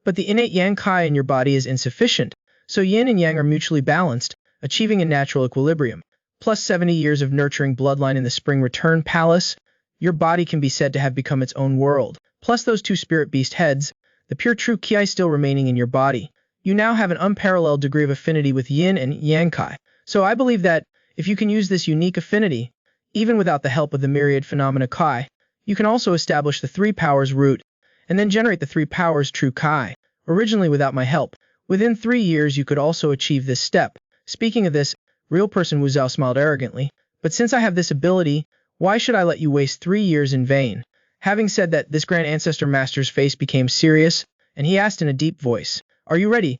But the innate yang Kai in your body is insufficient, so yin and yang are mutually balanced, achieving a natural equilibrium. Plus 70 years of nurturing bloodline in the Spring Return Palace, your body can be said to have become its own world. Plus those 2 spirit beast heads, the pure true Ki still remaining in your body. You now have an unparalleled degree of affinity with yin and yang Kai. So I believe that, if you can use this unique affinity, even without the help of the myriad phenomena Kai, you can also establish the 3 powers root, and then generate the 3 powers true Kai, originally without my help. Within 3 years you could also achieve this step. Speaking of this, real person Wu Zhao smiled arrogantly, but since I have this ability, why should I let you waste 3 years in vain? Having said that, this Grand Ancestor Master's face became serious, and he asked in a deep voice, are you ready?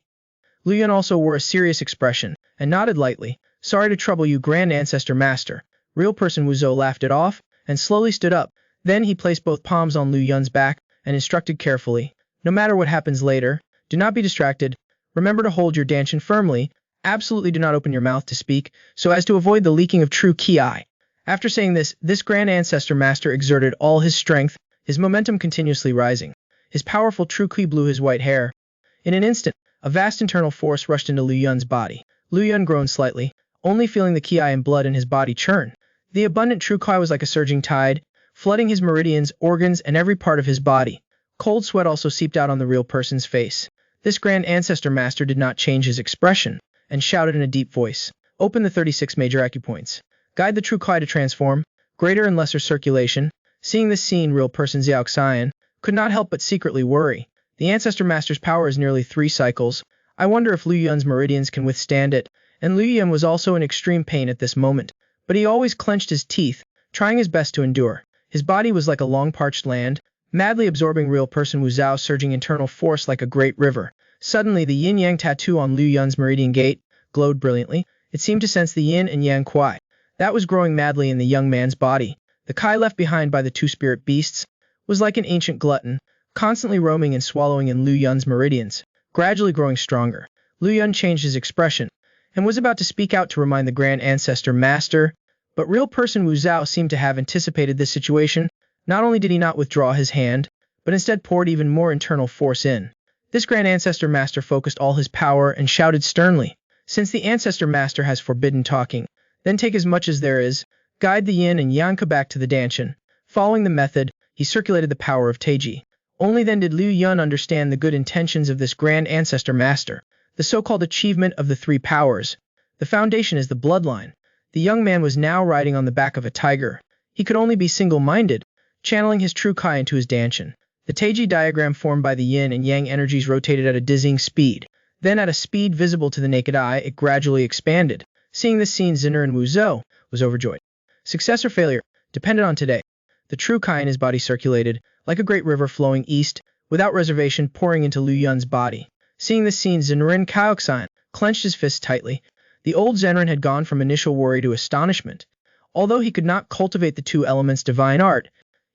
Liu Yun also wore a serious expression, and nodded lightly. Sorry to trouble you, Grand Ancestor Master. Real person Wu Zhao laughed it off, and slowly stood up. Then he placed both palms on Liu Yun's back, and instructed carefully, no matter what happens later, do not be distracted. Remember to hold your danchin firmly. Absolutely do not open your mouth to speak, so as to avoid the leaking of true Ki. After saying this, this Grand Ancestor Master exerted all his strength, his momentum continuously rising. His powerful true Ki blew his white hair. In an instant, a vast internal force rushed into Liu Yun's body. Lu Yun groaned slightly, only feeling the ki and blood in his body churn. The abundant true ki was like a surging tide, flooding his meridians, organs, and every part of his body. Cold sweat also seeped out on the real person's face. This Grand Ancestor Master did not change his expression, and shouted in a deep voice, "Open the 36 major acupoints. Guide the true ki to transform, greater and lesser circulation." Seeing this scene, real person Xiao Xian could not help but secretly worry. The Ancestor Master's power is nearly 3 cycles. I wonder if Lu Yun's meridians can withstand it. And Lu Yun was also in extreme pain at this moment, but he always clenched his teeth, trying his best to endure. His body was like a long parched land, madly absorbing real person Wu Zhao, surging internal force like a great river. Suddenly, the yin-yang tattoo on Lu Yun's meridian gate glowed brilliantly. It seemed to sense the yin and yang qui that was growing madly in the young man's body. The kai left behind by the 2 spirit beasts was like an ancient glutton, constantly roaming and swallowing in Lu Yun's meridians, gradually growing stronger. Lu Yun changed his expression and was about to speak out to remind the Grand Ancestor Master, but real person Wu Zhao seemed to have anticipated this situation. Not only did he not withdraw his hand, but instead poured even more internal force in. This Grand Ancestor Master focused all his power and shouted sternly, "Since the Ancestor Master has forbidden talking, then take as much as there is. Guide the yin and yang back to the Danshan." Following the method, he circulated the power of Taiji. Only then did Lu Yun understand the good intentions of this Grand Ancestor Master, the so-called achievement of the 3 powers. The foundation is the bloodline. The young man was now riding on the back of a tiger. He could only be single-minded, channeling his true ki into his Danshan. The Taiji diagram formed by the yin and yang energies rotated at a dizzying speed. Then at a speed visible to the naked eye, it gradually expanded. Seeing this scene, Zinner and Wu Zhou was overjoyed. Success or failure depended on today. The true ki in his body circulated, like a great river flowing east, without reservation pouring into Lu Yun's body. Seeing this scene, Zenrin Kaoxian clenched his fists tightly. The old Zenrin had gone from initial worry to astonishment. Although he could not cultivate the 2 elements divine art,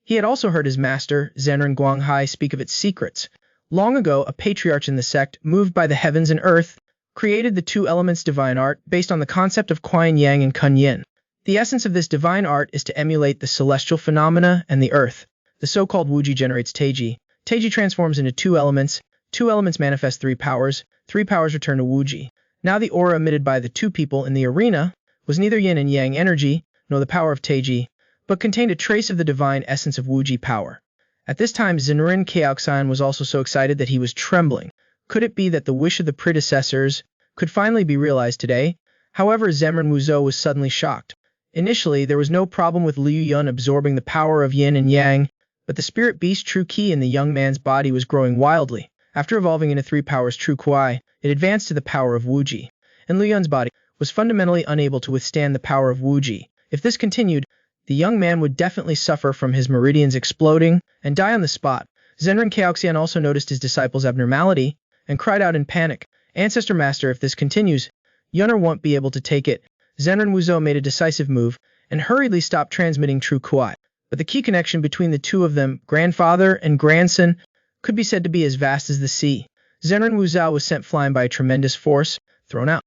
he had also heard his master, Zenrin Guanghai, speak of its secrets. Long ago, a patriarch in the sect, moved by the heavens and earth, created the 2 elements divine art based on the concept of Kuan Yang and Kun Yin. The essence of this divine art is to emulate the celestial phenomena and the earth. The so-called Wuji generates Taiji. Taiji transforms into 2 elements. 2 elements manifest 3 powers. 3 powers return to Wuji. Now the aura emitted by the 2 people in the arena was neither yin and yang energy, nor the power of Taiji, but contained a trace of the divine essence of Wuji power. At this time, Zinrin Kaoxian was also so excited that he was trembling. Could it be that the wish of the predecessors could finally be realized today? However, Zenrin Wuzhou was suddenly shocked. Initially, there was no problem with Liu Yun absorbing the power of yin and yang, but the spirit beast true ki in the young man's body was growing wildly. After evolving into 3 powers true kui, it advanced to the power of Wuji, and Liu Yun's body was fundamentally unable to withstand the power of Wuji. If this continued, the young man would definitely suffer from his meridians exploding and die on the spot. Zenrin Kaoxian also noticed his disciple's abnormality and cried out in panic, "Ancestor Master, if this continues, Yunner won't be able to take it." Zenrin Wuzhou made a decisive move and hurriedly stopped transmitting true kui. But the key connection between the 2 of them, grandfather and grandson, could be said to be as vast as the sea. Zenrin Wuzhou was sent flying by a tremendous force, thrown out.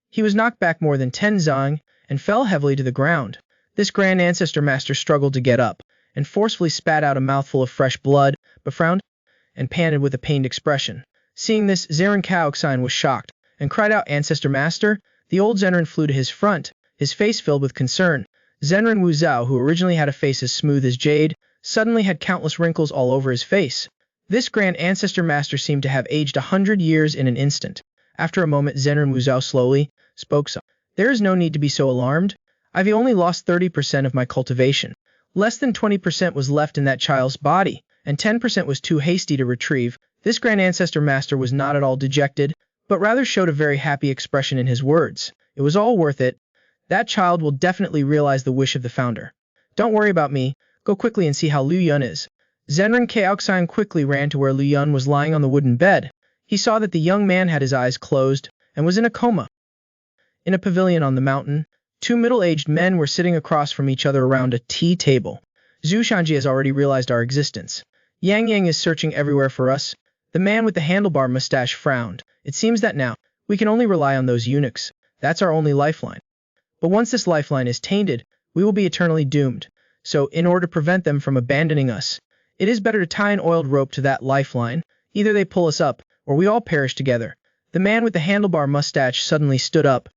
He was knocked back more than 10 zang and fell heavily to the ground. This Grand Ancestor Master struggled to get up and forcefully spat out a mouthful of fresh blood, but frowned and panted with a pained expression. Seeing this, Zenrin Kaoxian was shocked and cried out, "Ancestor Master!" The old Zenrin flew to his front, his face filled with concern. Zenrin Wuzhou, who originally had a face as smooth as jade, suddenly had countless wrinkles all over his face. This Grand Ancestor Master seemed to have aged 100 years in an instant. After a moment, Zenrin Wuzhou slowly spoke. "There is no need to be so alarmed. I've only lost 30% of my cultivation. Less than 20% was left in that child's body, and 10% was too hasty to retrieve." This Grand Ancestor Master was not at all dejected, but rather showed a very happy expression in his words. "It was all worth it. That child will definitely realize the wish of the founder. Don't worry about me. Go quickly and see how Liu Yun is." Zenrin Kaoxian quickly ran to where Liu Yun was lying on the wooden bed. He saw that the young man had his eyes closed and was in a coma. In a pavilion on the mountain, 2 middle-aged men were sitting across from each other around a tea table. "Zhu Shanji has already realized our existence. Yang Yang is searching everywhere for us." The man with the handlebar mustache frowned. "It seems that now, we can only rely on those eunuchs. That's our only lifeline. But once this lifeline is tainted, we will be eternally doomed. So, in order to prevent them from abandoning us, it is better to tie an oiled rope to that lifeline. Either they pull us up, or we all perish together." The man with the handlebar mustache suddenly stood up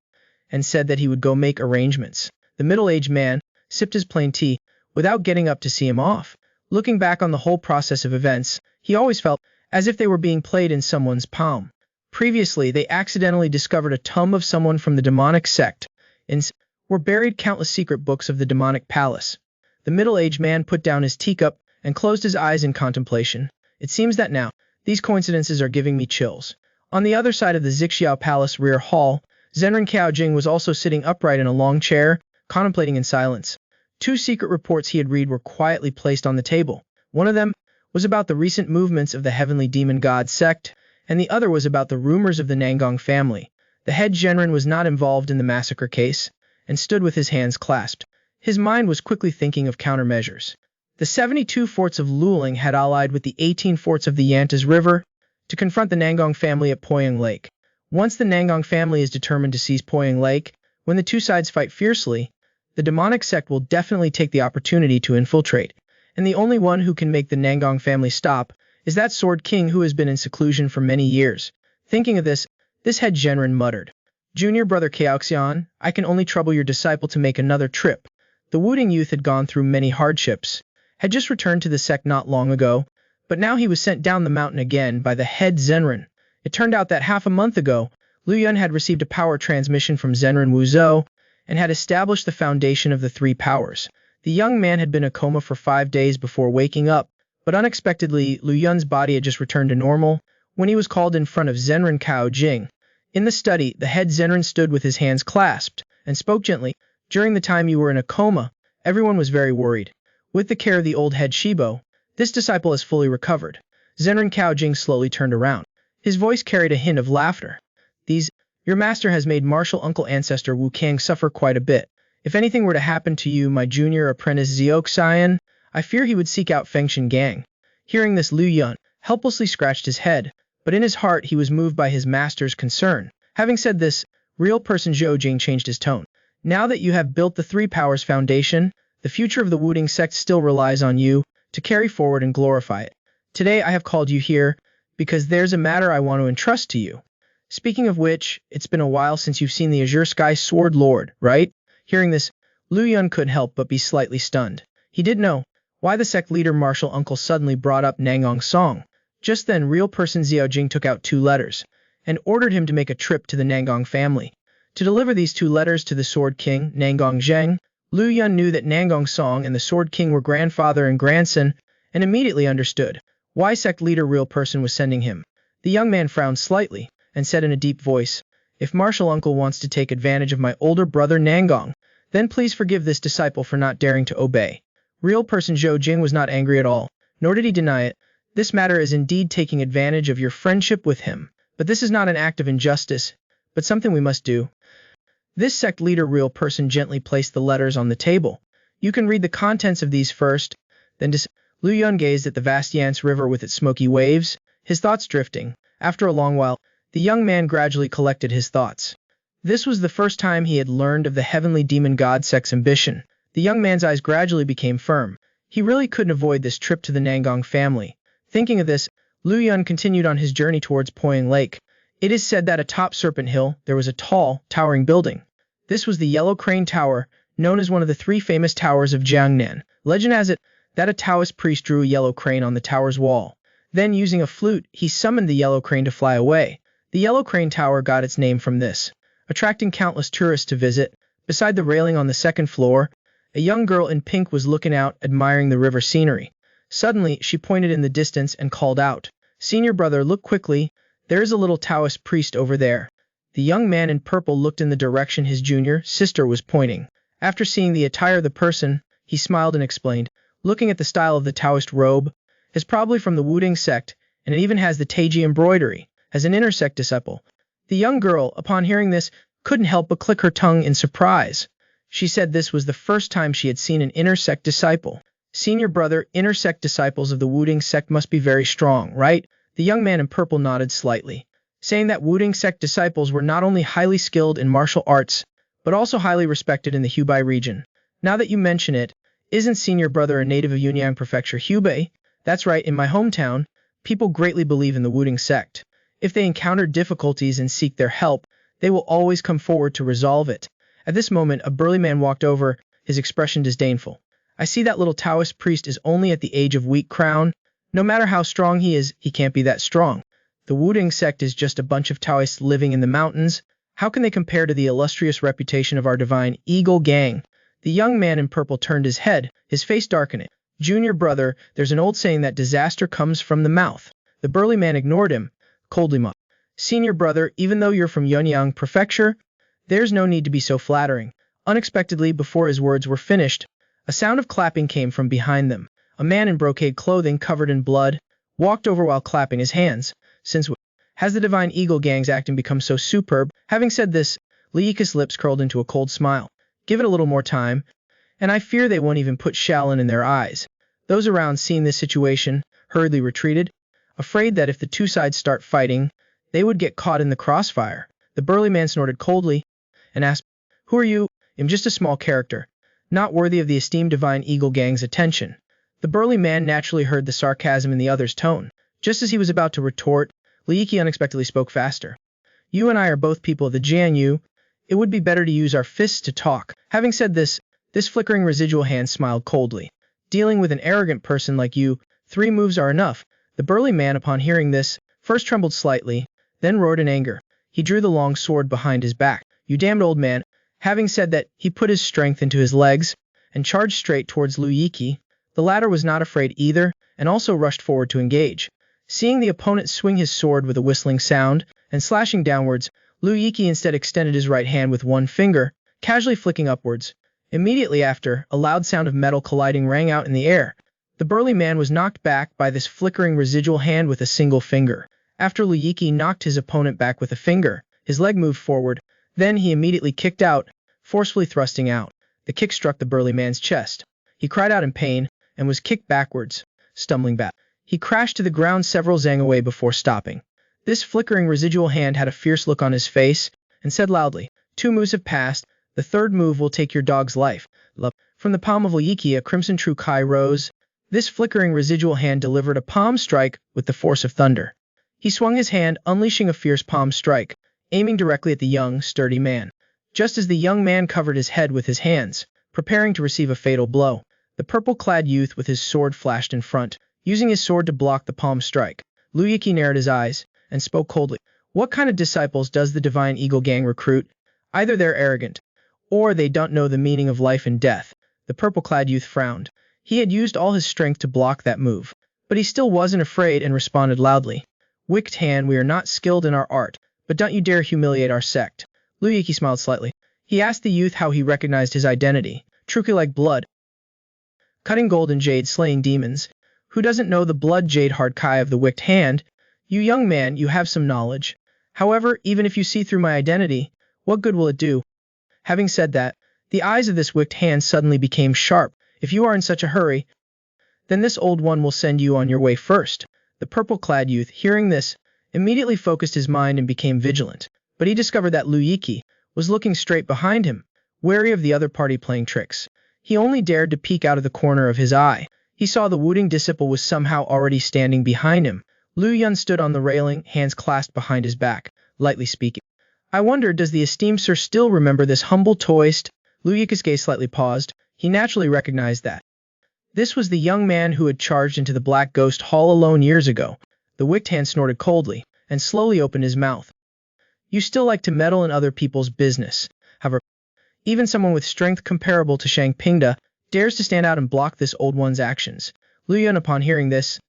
and said that he would go make arrangements. The middle-aged man sipped his plain tea without getting up to see him off. Looking back on the whole process of events, he always felt as if they were being played in someone's palm. Previously, they accidentally discovered a tomb of someone from the demonic sect, and were buried countless secret books of the demonic palace. The middle-aged man put down his teacup and closed his eyes in contemplation. It seems that now, these coincidences are giving me chills. On the other side of the Zixiao Palace rear hall, Zenran Caojing was also sitting upright in a long chair, contemplating in silence. Two secret reports he had read were quietly placed on the table. One of them was about the recent movements of the heavenly demon god sect, and the other was about the rumors of the Nangong family. The head Zhenren was not involved in the massacre case, and stood with his hands clasped. His mind was quickly thinking of countermeasures. The 72 forts of Luling had allied with the 18 forts of the Yantas River to confront the Nangong family at Poyang Lake. Once the Nangong family is determined to seize Poyang Lake, when the two sides fight fiercely, the demonic sect will definitely take the opportunity to infiltrate, and the only one who can make the Nangong family stop is that Sword King who has been in seclusion for many years. Thinking of this head Zhenren muttered, "Junior brother Caoxian, I can only trouble your disciple to make another trip." The Wudang youth had gone through many hardships, had just returned to the sect not long ago, but now he was sent down the mountain again by the head Zhenren. It turned out that half a month ago, Lu Yun had received a power transmission from Zhenren Wuzhou and had established the foundation of the three powers. The young man had been in a coma for 5 days before waking up, but unexpectedly, Lu Yun's body had just returned to normal when he was called in front of Zenran Caojing. In the study, the head Zhenren stood with his hands clasped and spoke gently. "During the time you were in a coma, everyone was very worried. With the care of the old head Shibo, this disciple has fully recovered." Zenran Caojing slowly turned around. His voice carried a hint of laughter. Your master has made martial uncle ancestor Wu Kang suffer quite a bit. If anything were to happen to you, my junior apprentice Zioxian, I fear he would seek out Fengshan Gang." Hearing this, Lu Yun helplessly scratched his head, but in his heart he was moved by his master's concern. Having said this, real person Zhou Jing changed his tone. "Now that you have built the three powers foundation, the future of the Wudang sect still relies on you to carry forward and glorify it. Today I have called you here because there's a matter I want to entrust to you. Speaking of which, it's been a while since you've seen the Azure Sky Sword Lord, right?" Hearing this, Lu Yun couldn't help but be slightly stunned. He didn't know why the sect leader martial uncle suddenly brought up Nangong Song. Just then, real person Xiao Jing took out 2 letters and ordered him to make a trip to the Nangong family to deliver these 2 letters to the Sword King, Nangong Zheng. Lu Yun knew that Nangong Song and the Sword King were grandfather and grandson, and immediately understood why sect leader real person was sending him. The young man frowned slightly and said in a deep voice, "If martial uncle wants to take advantage of my older brother Nangong, then please forgive this disciple for not daring to obey." Real person Zhou Jing was not angry at all, nor did he deny it. "This matter is indeed taking advantage of your friendship with him, but this is not an act of injustice, but something we must do." This sect leader real person gently placed the letters on the table. "You can read the contents of these first, then Lu Yun gazed at the vast Yance River with its smoky waves, his thoughts drifting. After a long while, the young man gradually collected his thoughts. This was the first time he had learned of the heavenly demon god sect's ambition. The young man's eyes gradually became firm. He really couldn't avoid this trip to the Nangong family. Thinking of this, Lu Yun continued on his journey towards Poyang Lake. It is said that atop Serpent Hill there was a tall, towering building. This was the Yellow Crane Tower, known as one of the 3 famous towers of Jiangnan. Legend has it that a Taoist priest drew a yellow crane on the tower's wall. Then, using a flute, he summoned the yellow crane to fly away. The Yellow Crane Tower got its name from this, attracting countless tourists to visit. Beside the railing on the 2nd floor, a young girl in pink was looking out, admiring the river scenery. Suddenly, she pointed in the distance and called out, "Senior brother, look quickly, there is a little Taoist priest over there." The young man in purple looked in the direction his junior sister was pointing. After seeing the attire of the person, he smiled and explained, "Looking at the style of the Taoist robe, is probably from the Wudang sect, and it even has the Taiji embroidery, as an inner sect disciple." The young girl, upon hearing this, couldn't help but click her tongue in surprise. She said this was the first time she had seen an inner sect disciple. "Senior brother, inner sect disciples of the Wudang sect must be very strong, right?" The young man in purple nodded slightly, saying that Wudang sect disciples were not only highly skilled in martial arts, but also highly respected in the Hubei region. "Now that you mention it, isn't senior brother a native of Yunyang Prefecture, Hubei?" "That's right, in my hometown, people greatly believe in the Wudang sect. If they encounter difficulties and seek their help, they will always come forward to resolve it. At this moment, a burly man walked over, his expression disdainful. I see that little Taoist priest is only at the age of weak crown. No matter how strong he is, he can't be that strong. The Wudang sect is just a bunch of Taoists living in the mountains. How can they compare to the illustrious reputation of our divine eagle gang? The young man in purple turned his head, his face darkening. Junior brother, there's an old saying that disaster comes from the mouth. The burly man ignored him, coldly mocked. Senior brother, even though you're from Yunyang Prefecture, there's no need to be so flattering. Unexpectedly, before his words were finished, a sound of clapping came from behind them. A man in brocade clothing covered in blood walked over while clapping his hands. Since when has the divine eagle gang's acting become so superb? Having said this, Liika's lips curled into a cold smile. Give it a little more time, and I fear they won't even put Shaolin in their eyes. Those around seeing this situation hurriedly retreated, afraid that if the two sides start fighting, they would get caught in the crossfire. The burly man snorted coldly and asked, Who are you? I'm just a small character, not worthy of the esteemed divine eagle gang's attention. The burly man naturally heard the sarcasm in the other's tone. Just as he was about to retort, Liiki unexpectedly spoke faster. You and I are both people of the Jianyu. It would be better to use our fists to talk. Having said this, this flickering residual hand smiled coldly. Dealing with an arrogant person like you, 3 moves are enough. The burly man, upon hearing this, first trembled slightly, then roared in anger. He drew the long sword behind his back. You damned old man. Having said that, he put his strength into his legs and charged straight towards Lu Yiki. The latter was not afraid either, and also rushed forward to engage. Seeing the opponent swing his sword with a whistling sound and slashing downwards, Lu Yiki instead extended his right hand with one finger, casually flicking upwards. Immediately after, a loud sound of metal colliding rang out in the air. The burly man was knocked back by this flickering residual hand with a single finger. After Lu Yiki knocked his opponent back with a finger, his leg moved forward. Then he immediately kicked out, forcefully thrusting out. The kick struck the burly man's chest. He cried out in pain and was kicked backwards, stumbling back. He crashed to the ground several zang away before stopping. This flickering residual hand had a fierce look on his face and said loudly, 2 moves have passed. The 3rd move will take your dog's life. From the palm of Liiki, a crimson true kai rose. This flickering residual hand delivered a palm strike with the force of thunder. He swung his hand, unleashing a fierce palm strike, aiming directly at the young, sturdy man. Just as the young man covered his head with his hands, preparing to receive a fatal blow, the purple-clad youth with his sword flashed in front, using his sword to block the palm strike. Lu Yiki narrowed his eyes and spoke coldly. What kind of disciples does the Divine Eagle Gang recruit? Either they're arrogant, or they don't know the meaning of life and death. The purple-clad youth frowned. He had used all his strength to block that move, but he still wasn't afraid and responded loudly. Wicked hand, we are not skilled in our art, but don't you dare humiliate our sect. Lu Yiki smiled slightly. He asked the youth how he recognized his identity. Truly like blood. Cutting gold and jade, slaying demons. Who doesn't know the blood jade hard kai of the wicked hand? You young man, you have some knowledge. However, even if you see through my identity, what good will it do? Having said that, the eyes of this wicked hand suddenly became sharp. If you are in such a hurry, then this old one will send you on your way first. The purple-clad youth, hearing this, immediately focused his mind and became vigilant. But he discovered that Lu Yiki was looking straight behind him, wary of the other party playing tricks. He only dared to peek out of the corner of his eye. He saw the Wudang disciple was somehow already standing behind him. Lu Yun stood on the railing, hands clasped behind his back, lightly speaking. I wonder, does the esteemed sir still remember this humble toist? Lu Yiki's gaze slightly paused. He naturally recognized that this was the young man who had charged into the Black Ghost Hall alone years ago. The wicked hand snorted coldly and slowly opened his mouth. You still like to meddle in other people's business. However, even someone with strength comparable to Shang Pingda dares to stand out and block this old one's actions. Lu Yun, upon hearing this,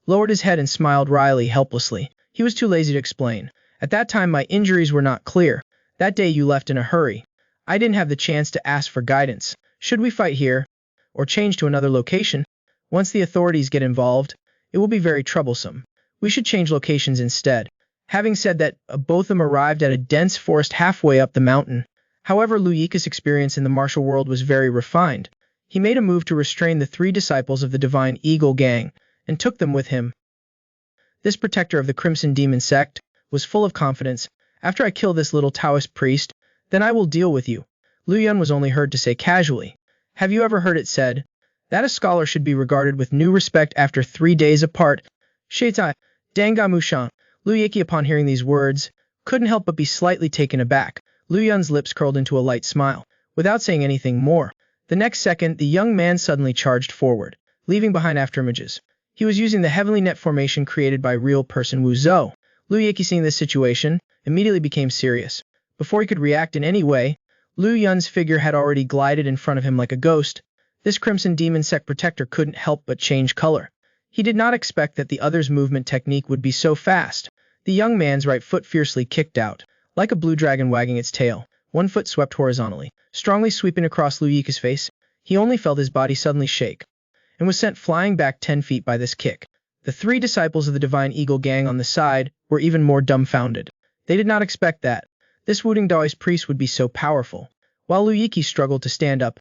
lowered his head and smiled wryly, helplessly. He was too lazy to explain. At that time my injuries were not clear. That day you left in a hurry. I didn't have the chance to ask for guidance. Should we fight here, or change to another location? Once the authorities get involved, it will be very troublesome. We should change locations instead. Having said that, both of them arrived at a dense forest halfway up the mountain. However, Lu Yiki's experience in the martial world was very refined. He made a move to restrain the 3 disciples of the Divine Eagle Gang, and took them with him. This protector of the Crimson Demon sect was full of confidence. After I kill this little Taoist priest, then I will deal with you. Lu Yun was only heard to say casually. Have you ever heard it said that a scholar should be regarded with new respect after 3 days apart? Shaitai, Dangamushan. Lu Yiki, upon hearing these words, couldn't help but be slightly taken aback. Lu Yun's lips curled into a light smile. Without saying anything more, the next second the young man suddenly charged forward, leaving behind afterimages. He was using the heavenly net formation created by real person Wu Zhou. Lu Yiki, seeing this situation, immediately became serious. Before he could react in any way, Lu Yun's figure had already glided in front of him like a ghost. This Crimson Demon Sect protector couldn't help but change color. He did not expect that the other's movement technique would be so fast. The young man's right foot fiercely kicked out, like a blue dragon wagging its tail. One foot swept horizontally, strongly sweeping across Lu Yiki's face. He only felt his body suddenly shake, and was sent flying back 10 feet by this kick. The 3 disciples of the Divine Eagle gang on the side were even more dumbfounded. They did not expect that this Wudang Daoist priest would be so powerful. While Lu Yiki struggled to stand up,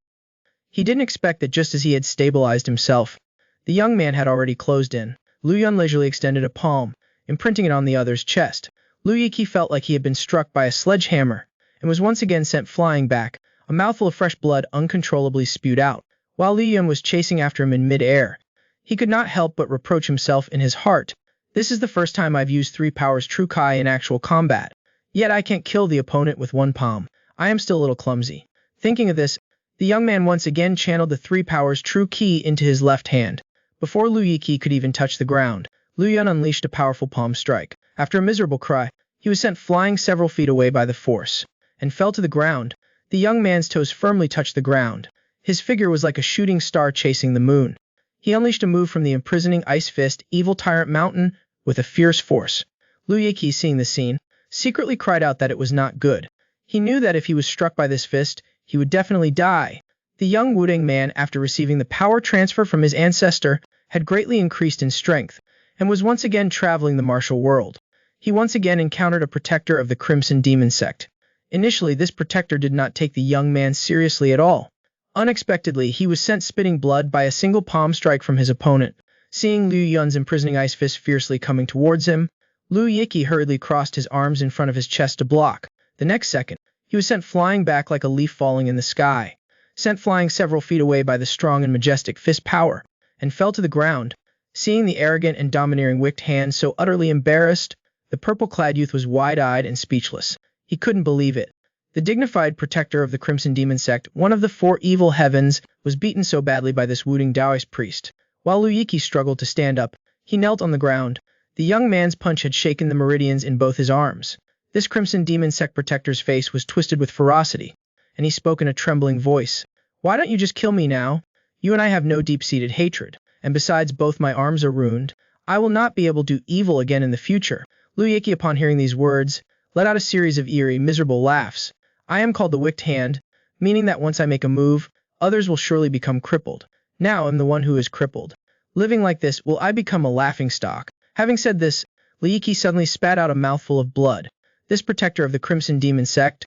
he didn't expect that just as he had stabilized himself, the young man had already closed in. Lu Yun leisurely extended a palm, imprinting it on the other's chest. Lu Yiki felt like he had been struck by a sledgehammer, and was once again sent flying back. A mouthful of fresh blood uncontrollably spewed out, while Lu Yun was chasing after him in mid-air. He could not help but reproach himself in his heart. This is the first time I've used 3 powers True Kai in actual combat. Yet I can't kill the opponent with 1 palm. I am still a little clumsy. Thinking of this, the young man once again channeled the 3 powers True Ki into his left hand. Before Lu Yiki could even touch the ground, Lu Yun unleashed a powerful palm strike. After a miserable cry, he was sent flying several feet away by the force, and fell to the ground. The young man's toes firmly touched the ground. His figure was like a shooting star chasing the moon. He unleashed a move from the imprisoning ice fist, Evil Tyrant Mountain, with a fierce force. Lu Yiki, seeing the scene, secretly cried out that it was not good. He knew that if he was struck by this fist, he would definitely die. The young Wudang man, after receiving the power transfer from his ancestor, had greatly increased in strength, and was once again traveling the martial world. He once again encountered a protector of the Crimson Demon Sect. Initially, this protector did not take the young man seriously at all. Unexpectedly, he was sent spitting blood by a single palm strike from his opponent. Seeing Lu Yun's imprisoning ice fist fiercely coming towards him, Lu Yiki hurriedly crossed his arms in front of his chest to block. The next second, he was sent flying back like a leaf falling in the sky, sent flying several feet away by the strong and majestic fist power, and fell to the ground. Seeing the arrogant and domineering wicked hand so utterly embarrassed, the purple-clad youth was wide-eyed and speechless. He couldn't believe it. The dignified protector of the Crimson Demon Sect, one of the 4 evil heavens, was beaten so badly by this Wudang Daoist priest. While Lu Yiki struggled to stand up, he knelt on the ground. The young man's punch had shaken the meridians in both his arms. This Crimson Demon Sect protector's face was twisted with ferocity, and he spoke in a trembling voice. "Why don't you just kill me now? You and I have no deep-seated hatred, and besides both my arms are ruined. I will not be able to do evil again in the future." Lu Yiki, upon hearing these words, let out a series of eerie, miserable laughs. "I am called the Wicked Hand, meaning that once I make a move, others will surely become crippled. Now I'm the one who is crippled. Living like this, will I become a laughingstock?" Having said this, Lu Yiki suddenly spat out a mouthful of blood. This protector of the Crimson Demon Sect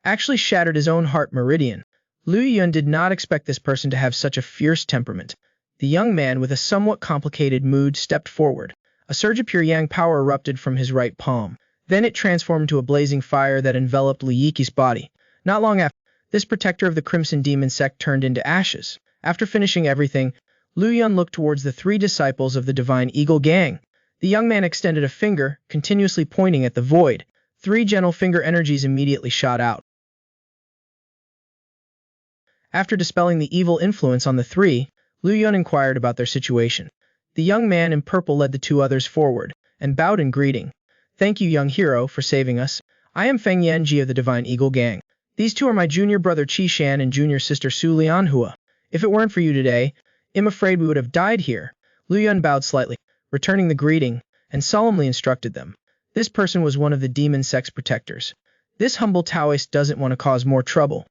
actually shattered his own heart meridian. Lu Yun did not expect this person to have such a fierce temperament. The young man, with a somewhat complicated mood, stepped forward. A surge of pure yang power erupted from his right palm. Then it transformed to a blazing fire that enveloped Lu Yiki's body. Not long after, this protector of the Crimson Demon Sect turned into ashes. After finishing everything, Lu Yun looked towards the 3 disciples of the Divine Eagle gang. The young man extended a finger, continuously pointing at the void. 3 gentle finger energies immediately shot out. After dispelling the evil influence on the 3, Lu Yun inquired about their situation. The young man in purple led the 2 others forward, and bowed in greeting. "Thank you, young hero, for saving us. I am Feng Yanji of the Divine Eagle gang. These 2 are my junior brother Qi Shan and junior sister Su Lianhua. If it weren't for you today, I'm afraid we would have died here." Lu Yun bowed slightly, returning the greeting, and solemnly instructed them. This person was one of the demon sect's protectors. "This humble Taoist doesn't want to cause more trouble.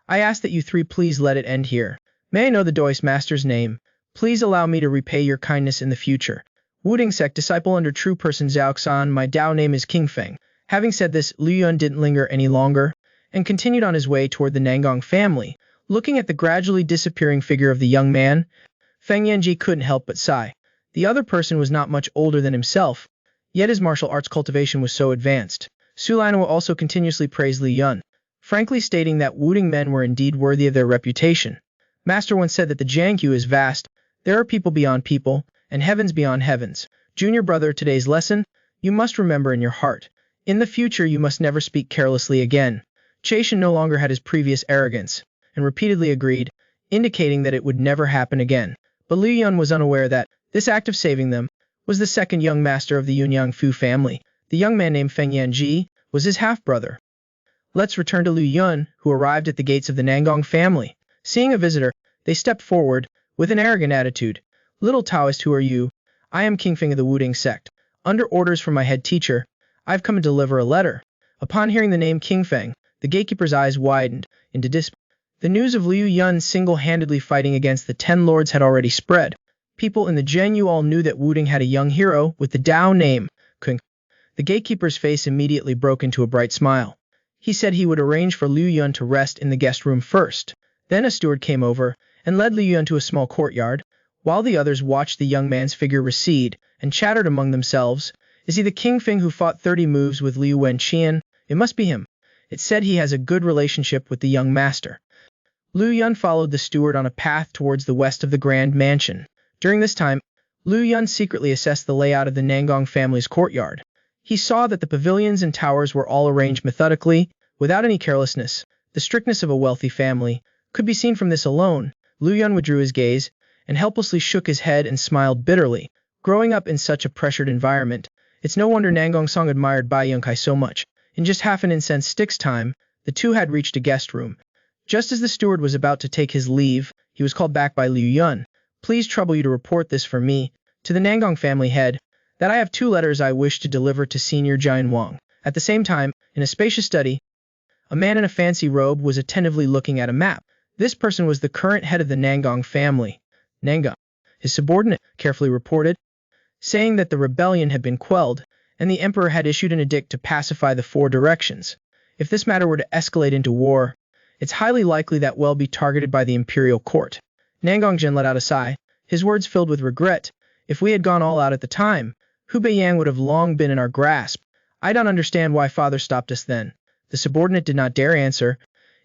I ask that you 3 please let it end here. May I know the Daoist master's name? Please allow me to repay your kindness in the future. Wudang sect disciple under true person Xiaoxan, my Dao name is King Feng." Having said this, Lu Yun didn't linger any longer, and continued on his way toward the Nangong family. Looking at the gradually disappearing figure of the young man, Feng Yanji couldn't help but sigh. The other person was not much older than himself, yet his martial arts cultivation was so advanced. Su Lianhua also continuously praised Lu Yun, frankly stating that Wudang men were indeed worthy of their reputation. Master once said that the Jianghu is vast, there are people beyond people, and heavens beyond heavens. Junior brother, today's lesson, You must remember in your heart. In the future you must never speak carelessly again. Chaishan no longer had his previous arrogance, and repeatedly agreed, indicating that it would never happen again. But Liu Yun was unaware that this act of saving them was the second young master of the Yunyang Fu family. The young man named Feng Yanji was his half-brother. Let's return to Liu Yun, who arrived at the gates of the Nangong family. Seeing a visitor, they stepped forward with an arrogant attitude. Little Taoist, who are you? I am King Feng of the Wudang sect. Under orders from my head teacher, I've come to deliver a letter. Upon hearing the name King Feng, the gatekeeper's eyes widened into disbelief. The news of Liu Yun single-handedly fighting against the 10 lords had already spread. People in the Zhenyu all knew that Wudang had a young hero with the Dao name, Kung. The gatekeeper's face immediately broke into a bright smile. He said he would arrange for Liu Yun to rest in the guest room first. Then a steward came over and led Liu Yun to a small courtyard, while the others watched the young man's figure recede and chattered among themselves. Is he the King Feng who fought 30 moves with Liu Wenqian? It must be him. It said he has a good relationship with the young master. Liu Yun followed the steward on a path towards the west of the grand mansion. During this time, Liu Yun secretly assessed the layout of the Nangong family's courtyard. He saw that the pavilions and towers were all arranged methodically, without any carelessness. The strictness of a wealthy family could be seen from this alone. Liu Yun withdrew his gaze and helplessly shook his head and smiled bitterly. Growing up in such a pressured environment, it's no wonder Nangong Song admired Bai Yunkai so much. In just half an incensed stick's time, the two had reached a guest room. Just as the steward was about to take his leave, he was called back by Liu Yun. Please trouble you to report this for me, to the Nangong family head, that I have 2 letters I wish to deliver to Senior Jian Wang. At the same time, in a spacious study, a man in a fancy robe was attentively looking at a map. This person was the current head of the Nangong family. Nangong, his subordinate, carefully reported, saying that the rebellion had been quelled, and the emperor had issued an edict to pacify the 4 directions. If this matter were to escalate into war, it's highly likely that we'll be targeted by the imperial court. Nangong Zhen let out a sigh, his words filled with regret. If we had gone all out at the time, Hubei Yang would have long been in our grasp. I don't understand why father stopped us then. The subordinate did not dare answer,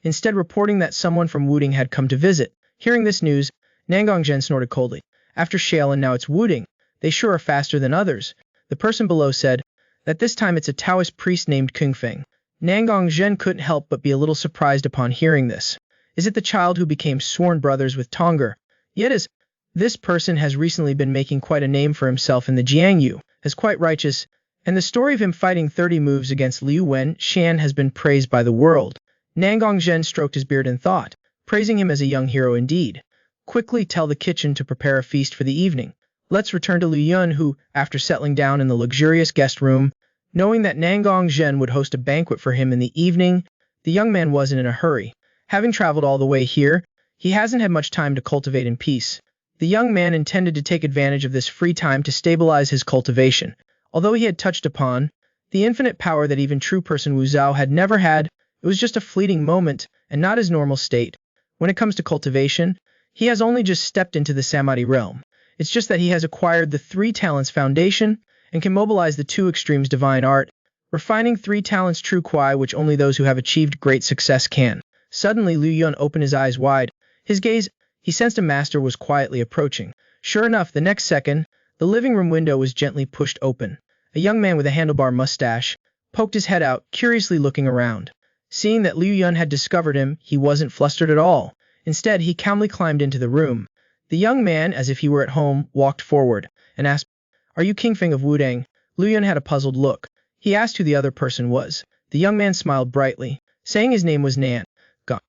instead reporting that someone from Wudang had come to visit. Hearing this news, Nangong Zhen snorted coldly. After Shale and now it's Wudang. They sure are faster than others. The person below said that this time it's a Taoist priest named King Feng. Nangong Zhen couldn't help but be a little surprised upon hearing this. Is it the child who became sworn brothers with Tonger? Yet as this person has recently been making quite a name for himself in the Jiangyu, as quite righteous, and the story of him fighting 30 moves against Liu Wen Shan has been praised by the world. Nangong Zhen stroked his beard in thought, praising him as a young hero indeed. Quickly tell the kitchen to prepare a feast for the evening. Let's return to Liu Yun who, after settling down in the luxurious guest room, knowing that Nangong Zhen would host a banquet for him in the evening, the young man wasn't in a hurry. Having traveled all the way here, he hasn't had much time to cultivate in peace. The young man intended to take advantage of this free time to stabilize his cultivation. Although he had touched upon the infinite power that even true person Wu Zhao had never had, it was just a fleeting moment and not his normal state. When it comes to cultivation, he has only just stepped into the Samadhi realm. It's just that he has acquired the 3 talents foundation and can mobilize the 2 extremes divine art, refining 3 talents true Kuai which only those who have achieved great success can. Suddenly Liu Yun opened his eyes wide. His gaze, he sensed a master was quietly approaching. Sure enough, the next second, the living room window was gently pushed open. A young man with a handlebar mustache poked his head out, curiously looking around. Seeing that Liu Yun had discovered him, he wasn't flustered at all. Instead, he calmly climbed into the room. The young man, as if he were at home, walked forward and asked, Are you King Feng of Wudang? Liu Yun had a puzzled look. He asked who the other person was. The young man smiled brightly, saying his name was Nan Gong.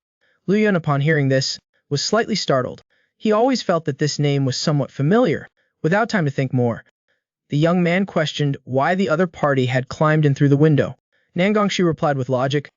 Liu Yun, upon hearing this, was slightly startled. He always felt that this name was somewhat familiar. Without time to think more, the young man questioned why the other party had climbed in through the window. Nangongshi replied with logic,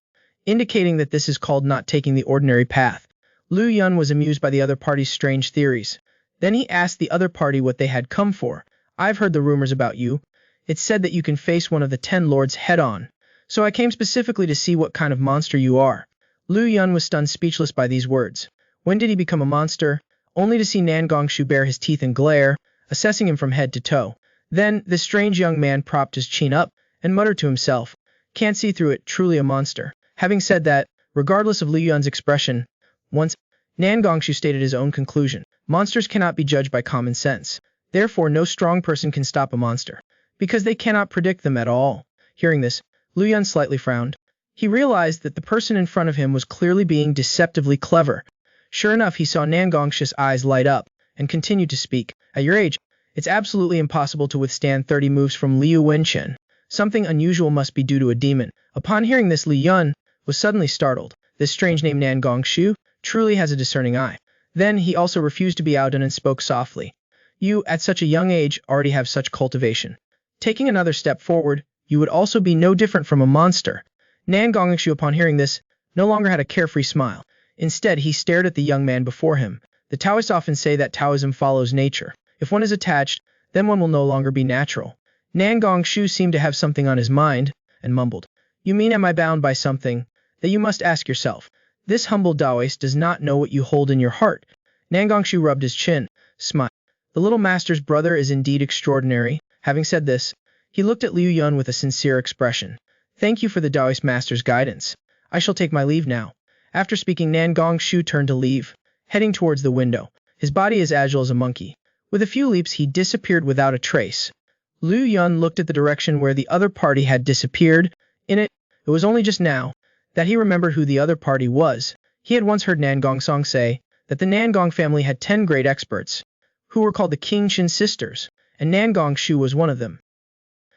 indicating that this is called not taking the ordinary path. Liu Yun was amused by the other party's strange theories. Then he asked the other party what they had come for. I've heard the rumors about you. It's said that you can face one of the 10 lords head-on. So I came specifically to see what kind of monster you are. Liu Yun was stunned speechless by these words. When did he become a monster? Only to see Nangongshu bare his teeth and glare, assessing him from head to toe. Then, this strange young man propped his chin up and muttered to himself, Can't see through it, truly a monster. Having said that, regardless of Liu Yun's expression, once Nangongshu stated his own conclusion. Monsters cannot be judged by common sense. Therefore, no strong person can stop a monster. because they cannot predict them at all. Hearing this, Liu Yun slightly frowned. He realized that the person in front of him was clearly being deceptively clever. Sure enough, he saw Nan Gongshi's eyes light up, and continued to speak. At your age, it's absolutely impossible to withstand 30 moves from Liu Wenchen. Something unusual must be due to a demon. Upon hearing this, Liu Yun was suddenly startled. This strange name Nan Gongshu truly has a discerning eye. Then he also refused to be outdone and spoke softly. You, at such a young age, already have such cultivation. Taking another step forward, you would also be no different from a monster. Nan Gongshu, upon hearing this, no longer had a carefree smile. Instead, he stared at the young man before him. The Taoists often say that Taoism follows nature. If one is attached, then one will no longer be natural. Nan Gongshu seemed to have something on his mind, and mumbled. You mean am I bound by something? That you must ask yourself. This humble Taoist does not know what you hold in your heart. Nan Gongshu rubbed his chin, smiled. The little master's brother is indeed extraordinary. Having said this, he looked at Liu Yun with a sincere expression. Thank you for the Taoist master's guidance. I shall take my leave now. After speaking, Nan Gongshu turned to leave, heading towards the window. His body as agile as a monkey. With a few leaps, he disappeared without a trace. Liu Yun looked at the direction where the other party had disappeared. It was only just now that he remembered who the other party was. He had once heard Nan Gongsong say that the Nan Gong family had 10 great experts, who were called the King-Chin sisters, and Nan Gongshu was one of them.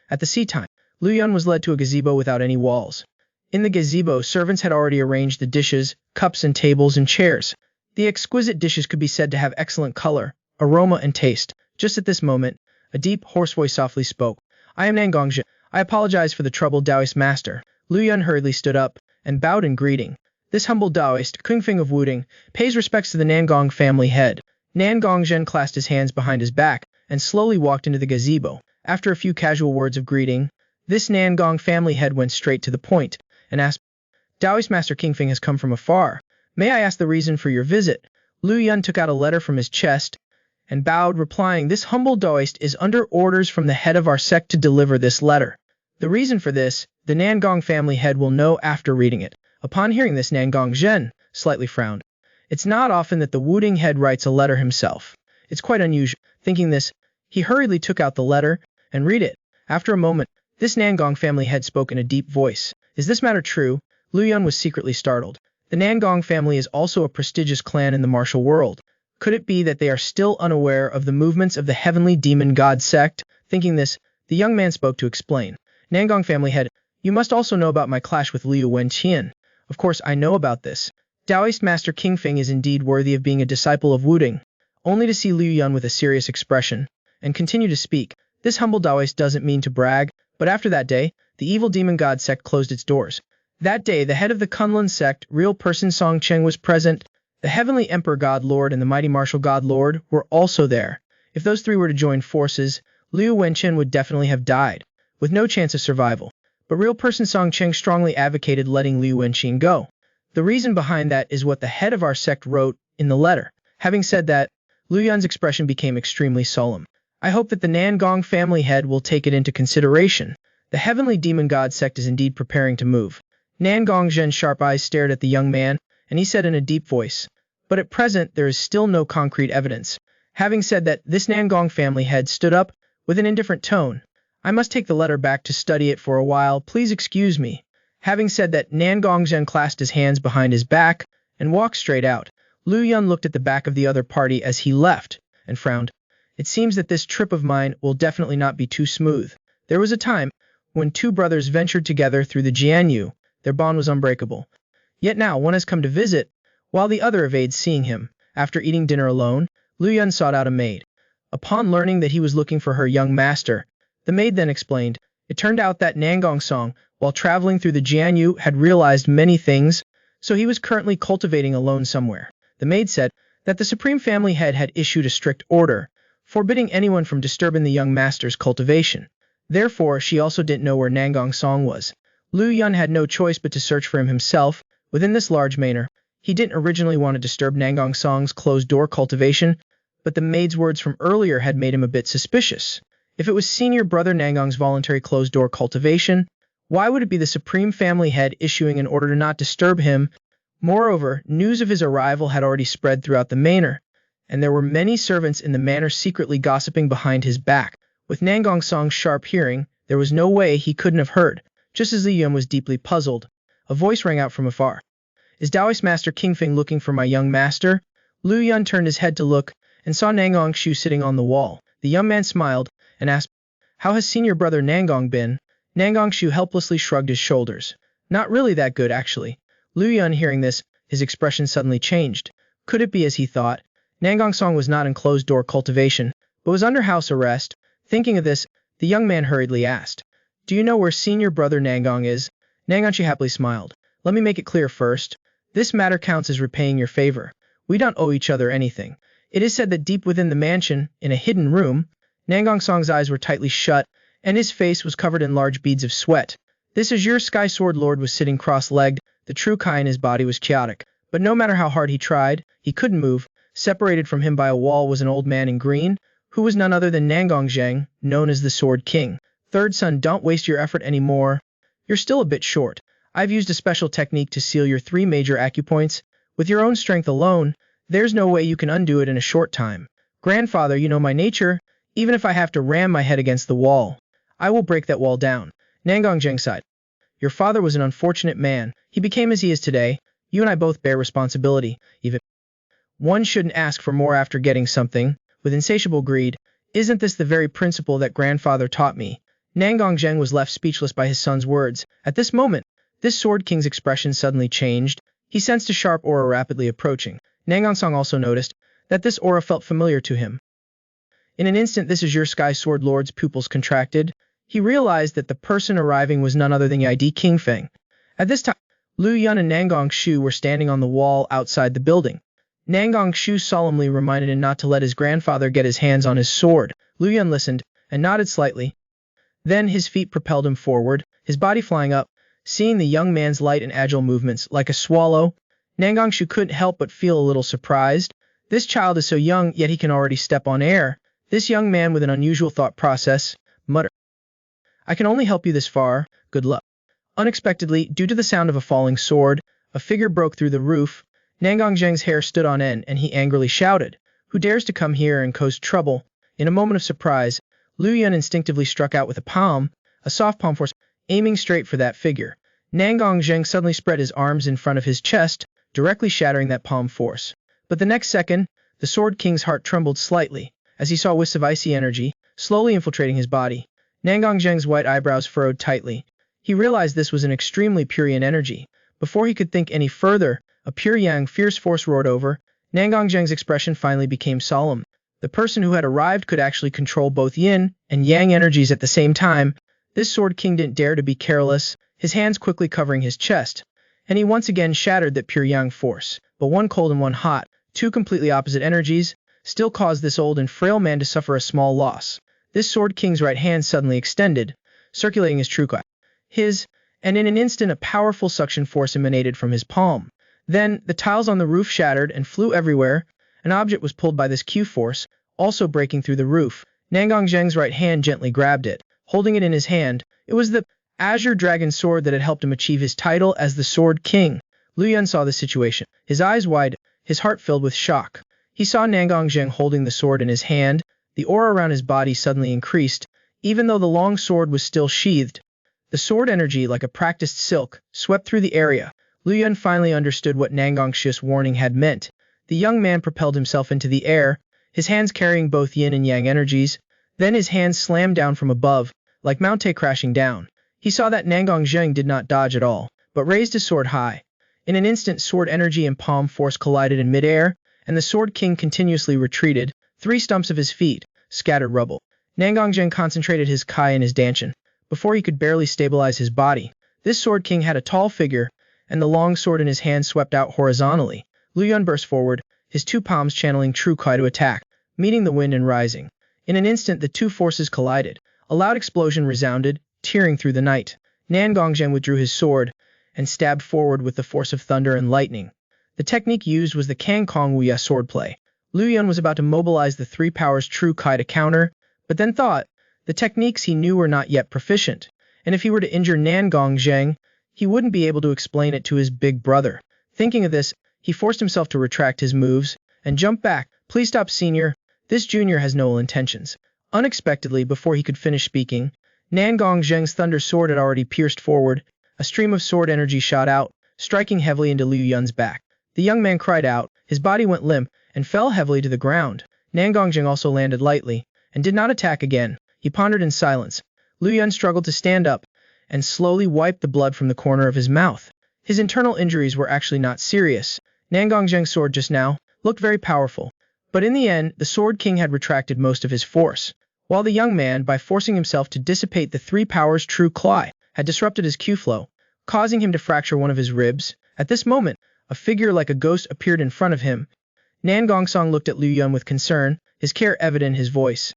At the tea time, Liu Yun was led to a gazebo without any walls. In the gazebo, servants had already arranged the dishes, cups and tables and chairs. The exquisite dishes could be said to have excellent color, aroma and taste. Just at this moment, a deep, hoarse voice softly spoke. I am Nan Gongshu. I apologize for the troubled Taoist master. Liu Yun hurriedly stood up and bowed in greeting. This humble Taoist, Confronting of Wudang, pays respects to the Nan Gong family head. Nan Gongzhen clasped his hands behind his back and slowly walked into the gazebo. After a few casual words of greeting, this Nan Gong family head went straight to the point and asked, Taoist Master Confronting has come from afar. May I ask the reason for your visit? Liu Yun took out a letter from his chest and bowed, replying, This humble Taoist is under orders from the head of our sect to deliver this letter. The reason for this, the Nan Gong family head will know after reading it. Upon hearing this, Nan Gongzhen slightly frowned. It's not often that the Wudang head writes a letter himself. It's quite unusual. Thinking this, he hurriedly took out the letter and read it. After a moment, this Nan Gong family head spoke in a deep voice. Is this matter true? Liu Yun was secretly startled. The Nan Gong family is also a prestigious clan in the martial world. Could it be that they are still unaware of the movements of the heavenly demon god sect? Thinking this, the young man spoke to explain. Nan Gong family head, you must also know about my clash with Liu Wenqian. Of course I know about this. Taoist Master Confronting is indeed worthy of being a disciple of Wudang. Only to see Liu Yun with a serious expression, and continue to speak. This humble Taoist doesn't mean to brag, but after that day, the evil demon god sect closed its doors. That day, the head of the Kunlun sect, real person Song Cheng, was present. The heavenly emperor god lord and the mighty martial god lord were also there. If those three were to join forces, Liu Wenqian would definitely have died, with no chance of survival. But real person Song Cheng strongly advocated letting Liu Wenqian go. The reason behind that is what the head of our sect wrote in the letter. Having said that, Liu Yun's expression became extremely solemn. I hope that the Nan Gong family head will take it into consideration. The heavenly demon god sect is indeed preparing to move. Nan Gongzhen's sharp eyes stared at the young man, and he said in a deep voice, but at present there is still no concrete evidence. Having said that, this Nan Gong family head stood up with an indifferent tone. I must take the letter back to study it for a while. Please excuse me. Having said that, Nan Gongzhen clasped his hands behind his back and walked straight out. Liu Yun looked at the back of the other party as he left and frowned. It seems that this trip of mine will definitely not be too smooth. There was a time when two brothers ventured together through the Jianyu. Their bond was unbreakable. Yet now one has come to visit, while the other evades seeing him. After eating dinner alone, Liu Yun sought out a maid. Upon learning that he was looking for her young master, the maid then explained. It turned out that Nan Gongsong, while traveling through the Jianyu, had realized many things, so he was currently cultivating alone somewhere. The maid said that the supreme family head had issued a strict order, forbidding anyone from disturbing the young master's cultivation. Therefore, she also didn't know where Nan Gongsong was. Liu Yun had no choice but to search for him himself within this large manor. He didn't originally want to disturb Nan Gongsong's closed-door cultivation, but the maid's words from earlier had made him a bit suspicious. If it was senior brother Nangong's voluntary closed-door cultivation, why would it be the supreme family head issuing an order to not disturb him? Moreover, news of his arrival had already spread throughout the manor, and there were many servants in the manor secretly gossiping behind his back. With Nangong Song's sharp hearing, there was no way he couldn't have heard. Just as Li Yun was deeply puzzled, a voice rang out from afar. Is Taoist Master Kingfeng looking for my young master? Lu Yun turned his head to look, and saw Nangong Shu sitting on the wall. The young man smiled, and asked, How has senior brother Nangong been? Nangong Shu helplessly shrugged his shoulders. Not really that good, actually. Lu Yun hearing this, his expression suddenly changed. Could it be as he thought? Nangong Song was not in closed-door cultivation, but was under house arrest. Thinking of this, the young man hurriedly asked, Do you know where senior brother Nangong is? Nangong Shu happily smiled. Let me make it clear first. This matter counts as repaying your favor. We don't owe each other anything. It is said that deep within the mansion, in a hidden room, Nangong Song's eyes were tightly shut, and his face was covered in large beads of sweat. This azure sky sword lord was sitting cross-legged. The true Kai in his body was chaotic, but no matter how hard he tried, he couldn't move. Separated from him by a wall was an old man in green, who was none other than Nangong Zheng, known as the Sword King. Third son, don't waste your effort anymore. You're still a bit short. I've used a special technique to seal your 3 major acupoints. With your own strength alone, there's no way you can undo it in a short time. Grandfather, you know my nature. Even if I have to ram my head against the wall, I will break that wall down. Nangong Zheng sighed. Your father was an unfortunate man. He became as he is today. You and I both bear responsibility. Even one shouldn't ask for more after getting something, with insatiable greed. Isn't this the very principle that grandfather taught me? Nangong Zheng was left speechless by his son's words. At this moment, this Sword King's expression suddenly changed. He sensed a sharp aura rapidly approaching. Nangong Song also noticed that this aura felt familiar to him. In an instant, this azure sky sword lord's pupils contracted. He realized that the person arriving was none other than Yidi Kingfeng. At this time, Lu Yun and Nangong Shu were standing on the wall outside the building. Nangong Shu solemnly reminded him not to let his grandfather get his hands on his sword. Lu Yun listened, and nodded slightly. Then his feet propelled him forward, his body flying up. Seeing the young man's light and agile movements, like a swallow, Nangong Shu couldn't help but feel a little surprised. This child is so young, yet he can already step on air. This young man with an unusual thought process muttered, I can only help you this far. Good luck. Unexpectedly, due to the sound of a falling sword, a figure broke through the roof. Nangong Zheng's hair stood on end, and he angrily shouted, Who dares to come here and cause trouble? In a moment of surprise, Lu Yun instinctively struck out with a soft palm force, aiming straight for that figure. Nangong Zheng suddenly spread his arms in front of his chest, directly shattering that palm force. But the next second, the Sword King's heart trembled slightly, as he saw wisps of icy energy slowly infiltrating his body. Nangong Zheng's white eyebrows furrowed tightly. He realized this was an extremely pure yin energy. Before he could think any further, a pure yang fierce force roared over. Nangong Zheng's expression finally became solemn. The person who had arrived could actually control both yin and yang energies at the same time. This Sword King didn't dare to be careless, his hands quickly covering his chest, and he once again shattered that pure yang force. But one cold and one hot, 2 completely opposite energies, still caused this old and frail man to suffer a small loss. This Sword King's right hand suddenly extended, circulating his true Kai. And in an instant a powerful suction force emanated from his palm. Then, the tiles on the roof shattered and flew everywhere. An object was pulled by this Q force, also breaking through the roof. Nangong Zheng's right hand gently grabbed it, holding it in his hand. It was the azure dragon sword that had helped him achieve his title as the Sword King. Lu Yun saw the situation, his eyes wide, his heart filled with shock. He saw Nangong Zheng holding the sword in his hand. The aura around his body suddenly increased, even though the long sword was still sheathed. The sword energy, like a practiced silk, swept through the area. Lu Yun finally understood what Nangong Shu's warning had meant. The young man propelled himself into the air, his hands carrying both yin and yang energies. Then his hands slammed down from above, like Mount Te crashing down. He saw that Nangong Zheng did not dodge at all, but raised his sword high. In an instant, sword energy and palm force collided in midair, and the Sword King continuously retreated. 3 stumps of his feet scattered rubble. Nangong Zheng concentrated his Kai in his danshan. Before he could barely stabilize his body, this Sword King had a tall figure, and the long sword in his hand swept out horizontally. Lu Yun burst forward, his 2 palms channeling true Kai to attack, meeting the wind and rising. In an instant, the 2 forces collided. A loud explosion resounded, tearing through the night. Nangong Zheng withdrew his sword and stabbed forward with the force of thunder and lightning. The technique used was the Kang Kong Wuya swordplay. Lu Yun was about to mobilize the 3 powers true Kai to counter, but then thought, the techniques he knew were not yet proficient, and if he were to injure Nangong Zheng, he wouldn't be able to explain it to his big brother. Thinking of this, he forced himself to retract his moves and jump back. Please stop, senior. This junior has no ill intentions. Unexpectedly, before he could finish speaking, Nangong Zheng's thunder sword had already pierced forward. A stream of sword energy shot out, striking heavily into Liu Yun's back. The young man cried out, his body went limp, and fell heavily to the ground. Nangong Zheng also landed lightly, and did not attack again. He pondered in silence. Liu Yun struggled to stand up, and slowly wiped the blood from the corner of his mouth. His internal injuries were actually not serious. Nangong Zheng's sword just now looked very powerful, but in the end, the Sword King had retracted most of his force, while the young man, by forcing himself to dissipate the three powers true Cly, had disrupted his Q flow, causing him to fracture one of his ribs. At this moment, a figure like a ghost appeared in front of him. Nangong Song looked at Liu Yun with concern, his care evident in his voice.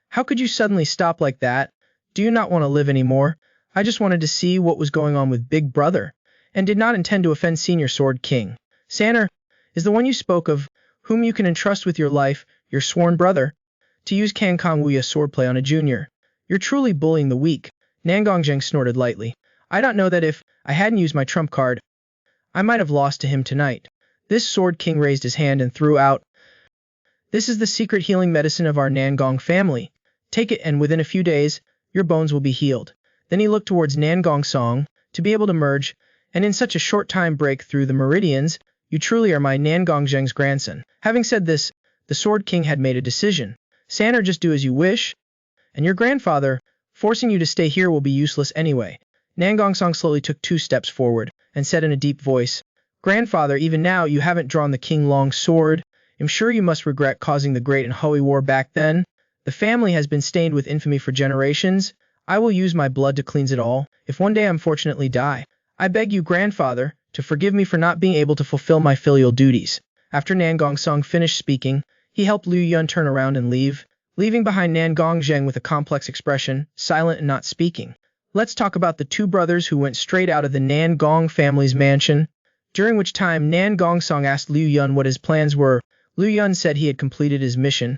How could you suddenly stop like that? Do you not want to live anymore? I just wanted to see what was going on with Big Brother, and did not intend to offend Senior Sword King. Sanner is the one you spoke of, whom you can entrust with your life, your sworn brother, to use Kang Kong Wuya swordplay on a junior. You're truly bullying the weak. Nangong Zheng snorted lightly. I don't know that if I hadn't used my trump card, I might have lost to him tonight. This Sword King raised his hand and threw out. This is the secret healing medicine of our Nangong family. Take it, and within a few days, your bones will be healed. Then he looked towards Nangong Song, to be able to merge, and in such a short time break through the meridians. You truly are my Nangong Zheng's grandson. Having said this, the Sword King had made a decision. Sanner, just do as you wish, and your grandfather, forcing you to stay here will be useless anyway. Nangong Song slowly took 2 steps forward, and said in a deep voice, Grandfather, even now you haven't drawn the King Long sword. I'm sure you must regret causing the Great and Hoey War back then. The family has been stained with infamy for generations. I will use my blood to cleanse it all. If one day I unfortunately die, I beg you, Grandfather, to forgive me for not being able to fulfill my filial duties. After Nangong Song finished speaking, he helped Liu Yun turn around and leave, leaving behind Nangong Zheng with a complex expression, silent and not speaking. Let's talk about the 2 brothers who went straight out of the Nangong family's mansion, during which time Nangong Song asked Liu Yun what his plans were. Liu Yun said he had completed his mission,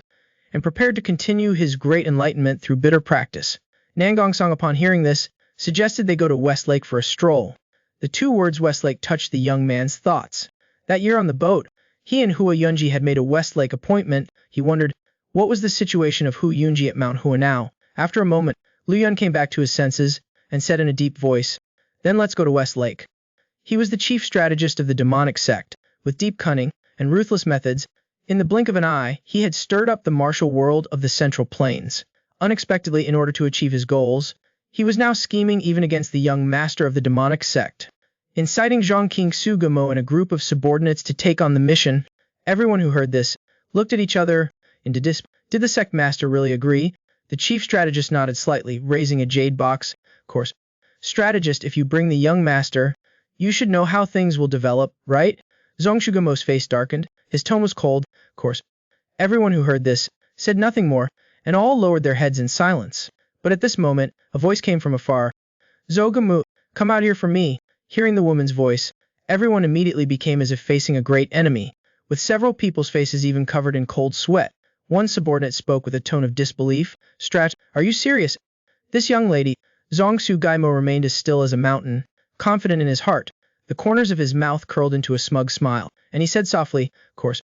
and prepared to continue his great enlightenment through bitter practice. Nangong Song, upon hearing this, suggested they go to Westlake for a stroll. The 2 words Westlake touched the young man's thoughts. That year on the boat, he and Hua Yunji had made a Westlake appointment. He wondered, what was the situation of Hua Yunji at Mount Hua now? After a moment, Liu Yun came back to his senses, and said in a deep voice, Then let's go to Westlake. He was the chief strategist of the demonic sect, with deep cunning and ruthless methods. In the blink of an eye, he had stirred up the martial world of the Central Plains. Unexpectedly, in order to achieve his goals, he was now scheming even against the young master of the demonic sect, inciting Zhang King Sugamo and a group of subordinates to take on the mission. Everyone who heard this looked at each other in disbelief. Did the sect master really agree? The chief strategist nodded slightly, raising a jade box. Of course, strategist, if you bring the young master, you should know how things will develop, right? Zhang Shugamo's face darkened. His tone was cold. Of course, everyone who heard this said nothing more, and all lowered their heads in silence. But at this moment, a voice came from afar. Zogamu, come out here for me. Hearing the woman's voice, everyone immediately became as if facing a great enemy, with several people's faces even covered in cold sweat. One subordinate spoke with a tone of disbelief. Are you serious? This young lady, Zhang Sugaimo, remained as still as a mountain, confident in his heart. The corners of his mouth curled into a smug smile, and he said softly, Of course.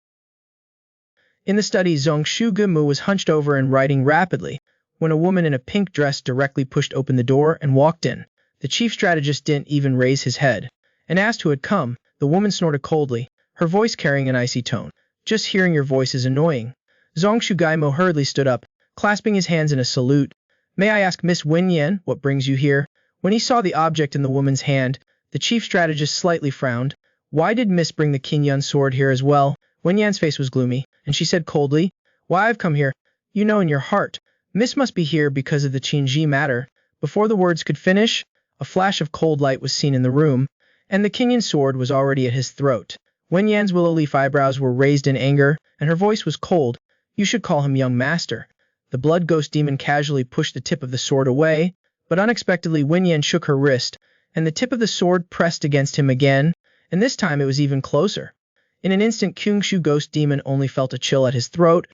In the study, Zhang Shugamu was hunched over and writing rapidly, when a woman in a pink dress directly pushed open the door and walked in. The chief strategist didn't even raise his head, and asked who had come. The woman snorted coldly, her voice carrying an icy tone. Just hearing your voice is annoying. Zhang Shugaimo hurriedly stood up, clasping his hands in a salute. May I ask Miss Wen Yan, what brings you here? When he saw the object in the woman's hand, the chief strategist slightly frowned. Why did Miss bring the King Yun sword here as well? Wen Yan's face was gloomy, and she said coldly, Why, I've come here. You know in your heart, Miss must be here because of the Qinji matter. Before the words could finish, a flash of cold light was seen in the room, and the King Yun sword was already at his throat. Wen Yan's willow leaf eyebrows were raised in anger, and her voice was cold. You should call him young master. The blood ghost demon casually pushed the tip of the sword away, but unexpectedly Wen Yan shook her wrist, and the tip of the sword pressed against him again, and this time it was even closer. In an instant, Kyungshu ghost demon only felt a chill at his throat,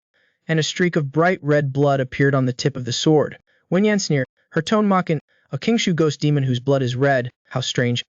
and a streak of bright red blood appeared on the tip of the sword. Wen Yan sneered, her tone mocking, a Kyungshu ghost demon whose blood is red, how strange.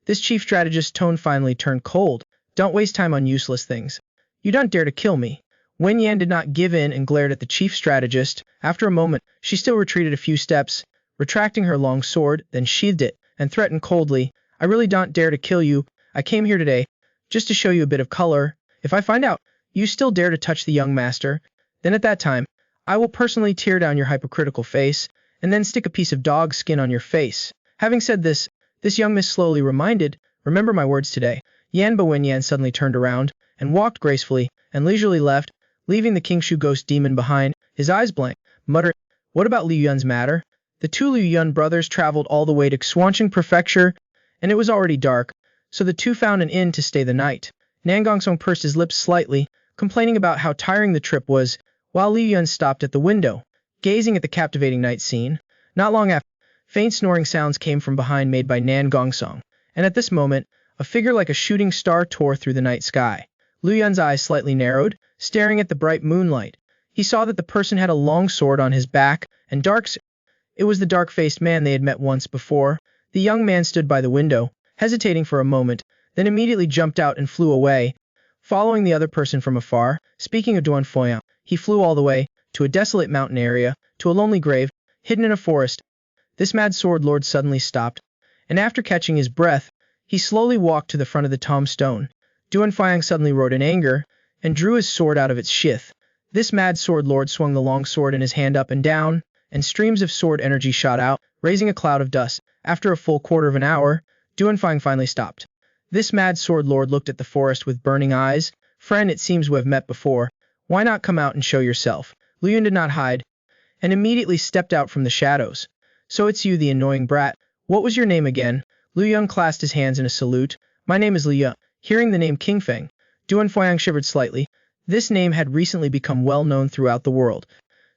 This chief strategist's tone finally turned cold. Don't waste time on useless things. You don't dare to kill me. Wen Yan did not give in and glared at the chief strategist. After a moment, she still retreated a few steps, retracting her long sword, then sheathed it, and threatened coldly, I really don't dare to kill you. I came here today, just to show you a bit of color. If I find out you still dare to touch the young master, then at that time, I will personally tear down your hypocritical face, and then stick a piece of dog skin on your face. Having said this, this young miss slowly reminded, remember my words today. Yanba Wen Yan suddenly turned around, and walked gracefully, and leisurely left, leaving the Kingshu ghost demon behind, his eyes blank, muttering, what about Liu Yun's matter? The two Liu Yun brothers traveled all the way to Xuancheng Prefecture, and it was already dark, so the two found an inn to stay the night. Nan Gongsong pursed his lips slightly, complaining about how tiring the trip was, while Liu Yun stopped at the window, gazing at the captivating night scene. Not long after, faint snoring sounds came from behind made by Nan Gongsong, and at this moment, a figure like a shooting star tore through the night sky. Liu Yun's eyes slightly narrowed, staring at the bright moonlight. He saw that the person had a long sword on his back, and it was the dark-faced man they had met once before. The young man stood by the window, hesitating for a moment, then immediately jumped out and flew away, following the other person from afar. Speaking of Duan Foyang, he flew all the way, to a desolate mountain area, to a lonely grave, hidden in a forest. This mad sword lord suddenly stopped, and after catching his breath, he slowly walked to the front of the tombstone. Duan Foyang suddenly rode in anger, and drew his sword out of its sheath. This mad sword lord swung the long sword in his hand up and down, and streams of sword energy shot out, raising a cloud of dust. After a full quarter of an hour, Duan Foyang finally stopped. This mad sword lord looked at the forest with burning eyes. Friend, it seems we have met before. Why not come out and show yourself? Liu Yun did not hide, and immediately stepped out from the shadows. So it's you, the annoying brat. What was your name again? Liu Yun clasped his hands in a salute. My name is Liu Yun. Hearing the name King Feng, Duan Foyang shivered slightly. This name had recently become well known throughout the world.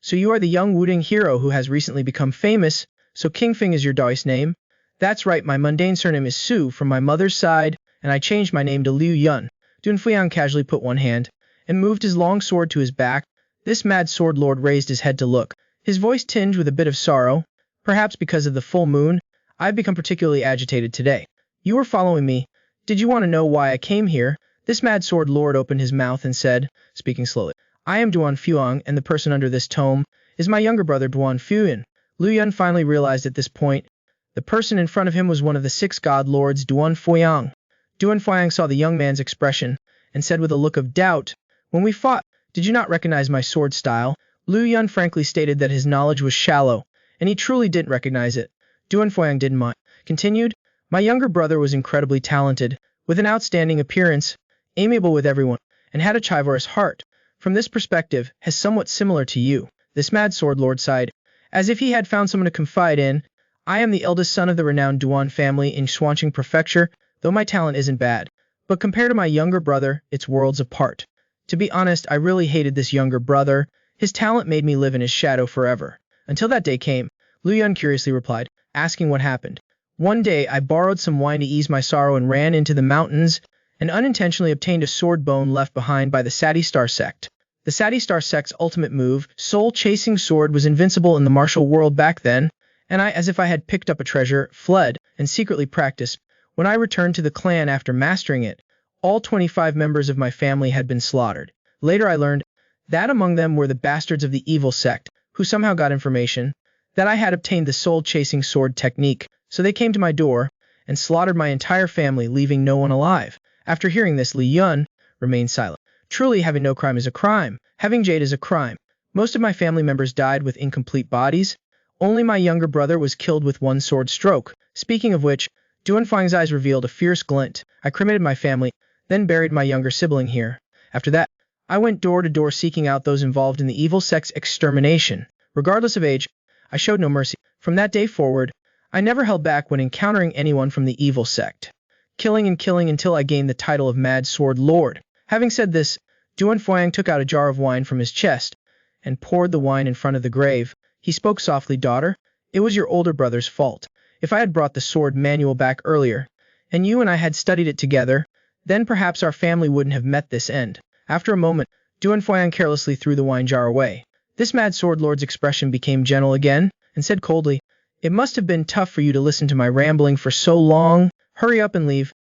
So you are the young Wudang hero who has recently become famous, so King Feng is your Daoist name? That's right, my mundane surname is Su from my mother's side, and I changed my name to Liu Yun. Duan Foyang casually put one hand, and moved his long sword to his back. This mad sword lord raised his head to look, his voice tinged with a bit of sorrow. Perhaps because of the full moon, I've become particularly agitated today. You were following me. Did you want to know why I came here? This mad sword lord opened his mouth and said, speaking slowly, I am Duan Fuang, and the person under this tome is my younger brother Duan Fuyan. Liu Yun finally realized at this point, the person in front of him was one of the 6 god lords, Duan Foyang. Duan Foyang saw the young man's expression, and said with a look of doubt, when we fought, did you not recognize my sword style? Liu Yun frankly stated that his knowledge was shallow, and he truly didn't recognize it. Duan Foyang didn't mind. Continued, my younger brother was incredibly talented, with an outstanding appearance, amiable with everyone, and had a chivalrous heart. From this perspective, has somewhat similar to you. This mad sword lord sighed, as if he had found someone to confide in. I am the eldest son of the renowned Duan family in Xuancheng Prefecture, though my talent isn't bad. But compared to my younger brother, it's worlds apart. To be honest, I really hated this younger brother. His talent made me live in his shadow forever. Until that day came, Liu Yun curiously replied, asking what happened. One day, I borrowed some wine to ease my sorrow and ran into the mountains, and unintentionally obtained a sword bone left behind by the Sati Star sect. The Sati Star sect's ultimate move, soul-chasing sword, was invincible in the martial world back then, and I, as if I had picked up a treasure, fled, and secretly practiced. When I returned to the clan after mastering it, all 25 members of my family had been slaughtered. Later I learned that among them were the bastards of the evil sect, who somehow got information that I had obtained the soul-chasing sword technique, so they came to my door and slaughtered my entire family, leaving no one alive. After hearing this, Li Yun remained silent. Truly, having no crime is a crime. Having jade is a crime. Most of my family members died with incomplete bodies. Only my younger brother was killed with one sword stroke. Speaking of which, Duan Fang's eyes revealed a fierce glint. I cremated my family, then buried my younger sibling here. After that, I went door to door seeking out those involved in the evil sect's extermination. Regardless of age, I showed no mercy. From that day forward, I never held back when encountering anyone from the evil sect, killing and killing until I gained the title of Mad Sword Lord. Having said this, Duan Foyang took out a jar of wine from his chest and poured the wine in front of the grave. He spoke softly, daughter, it was your older brother's fault. If I had brought the sword manual back earlier, and you and I had studied it together, then perhaps our family wouldn't have met this end. After a moment, Duan Foyang carelessly threw the wine jar away. This mad sword lord's expression became gentle again, and said coldly, it must have been tough for you to listen to my rambling for so long. Hurry up and leave.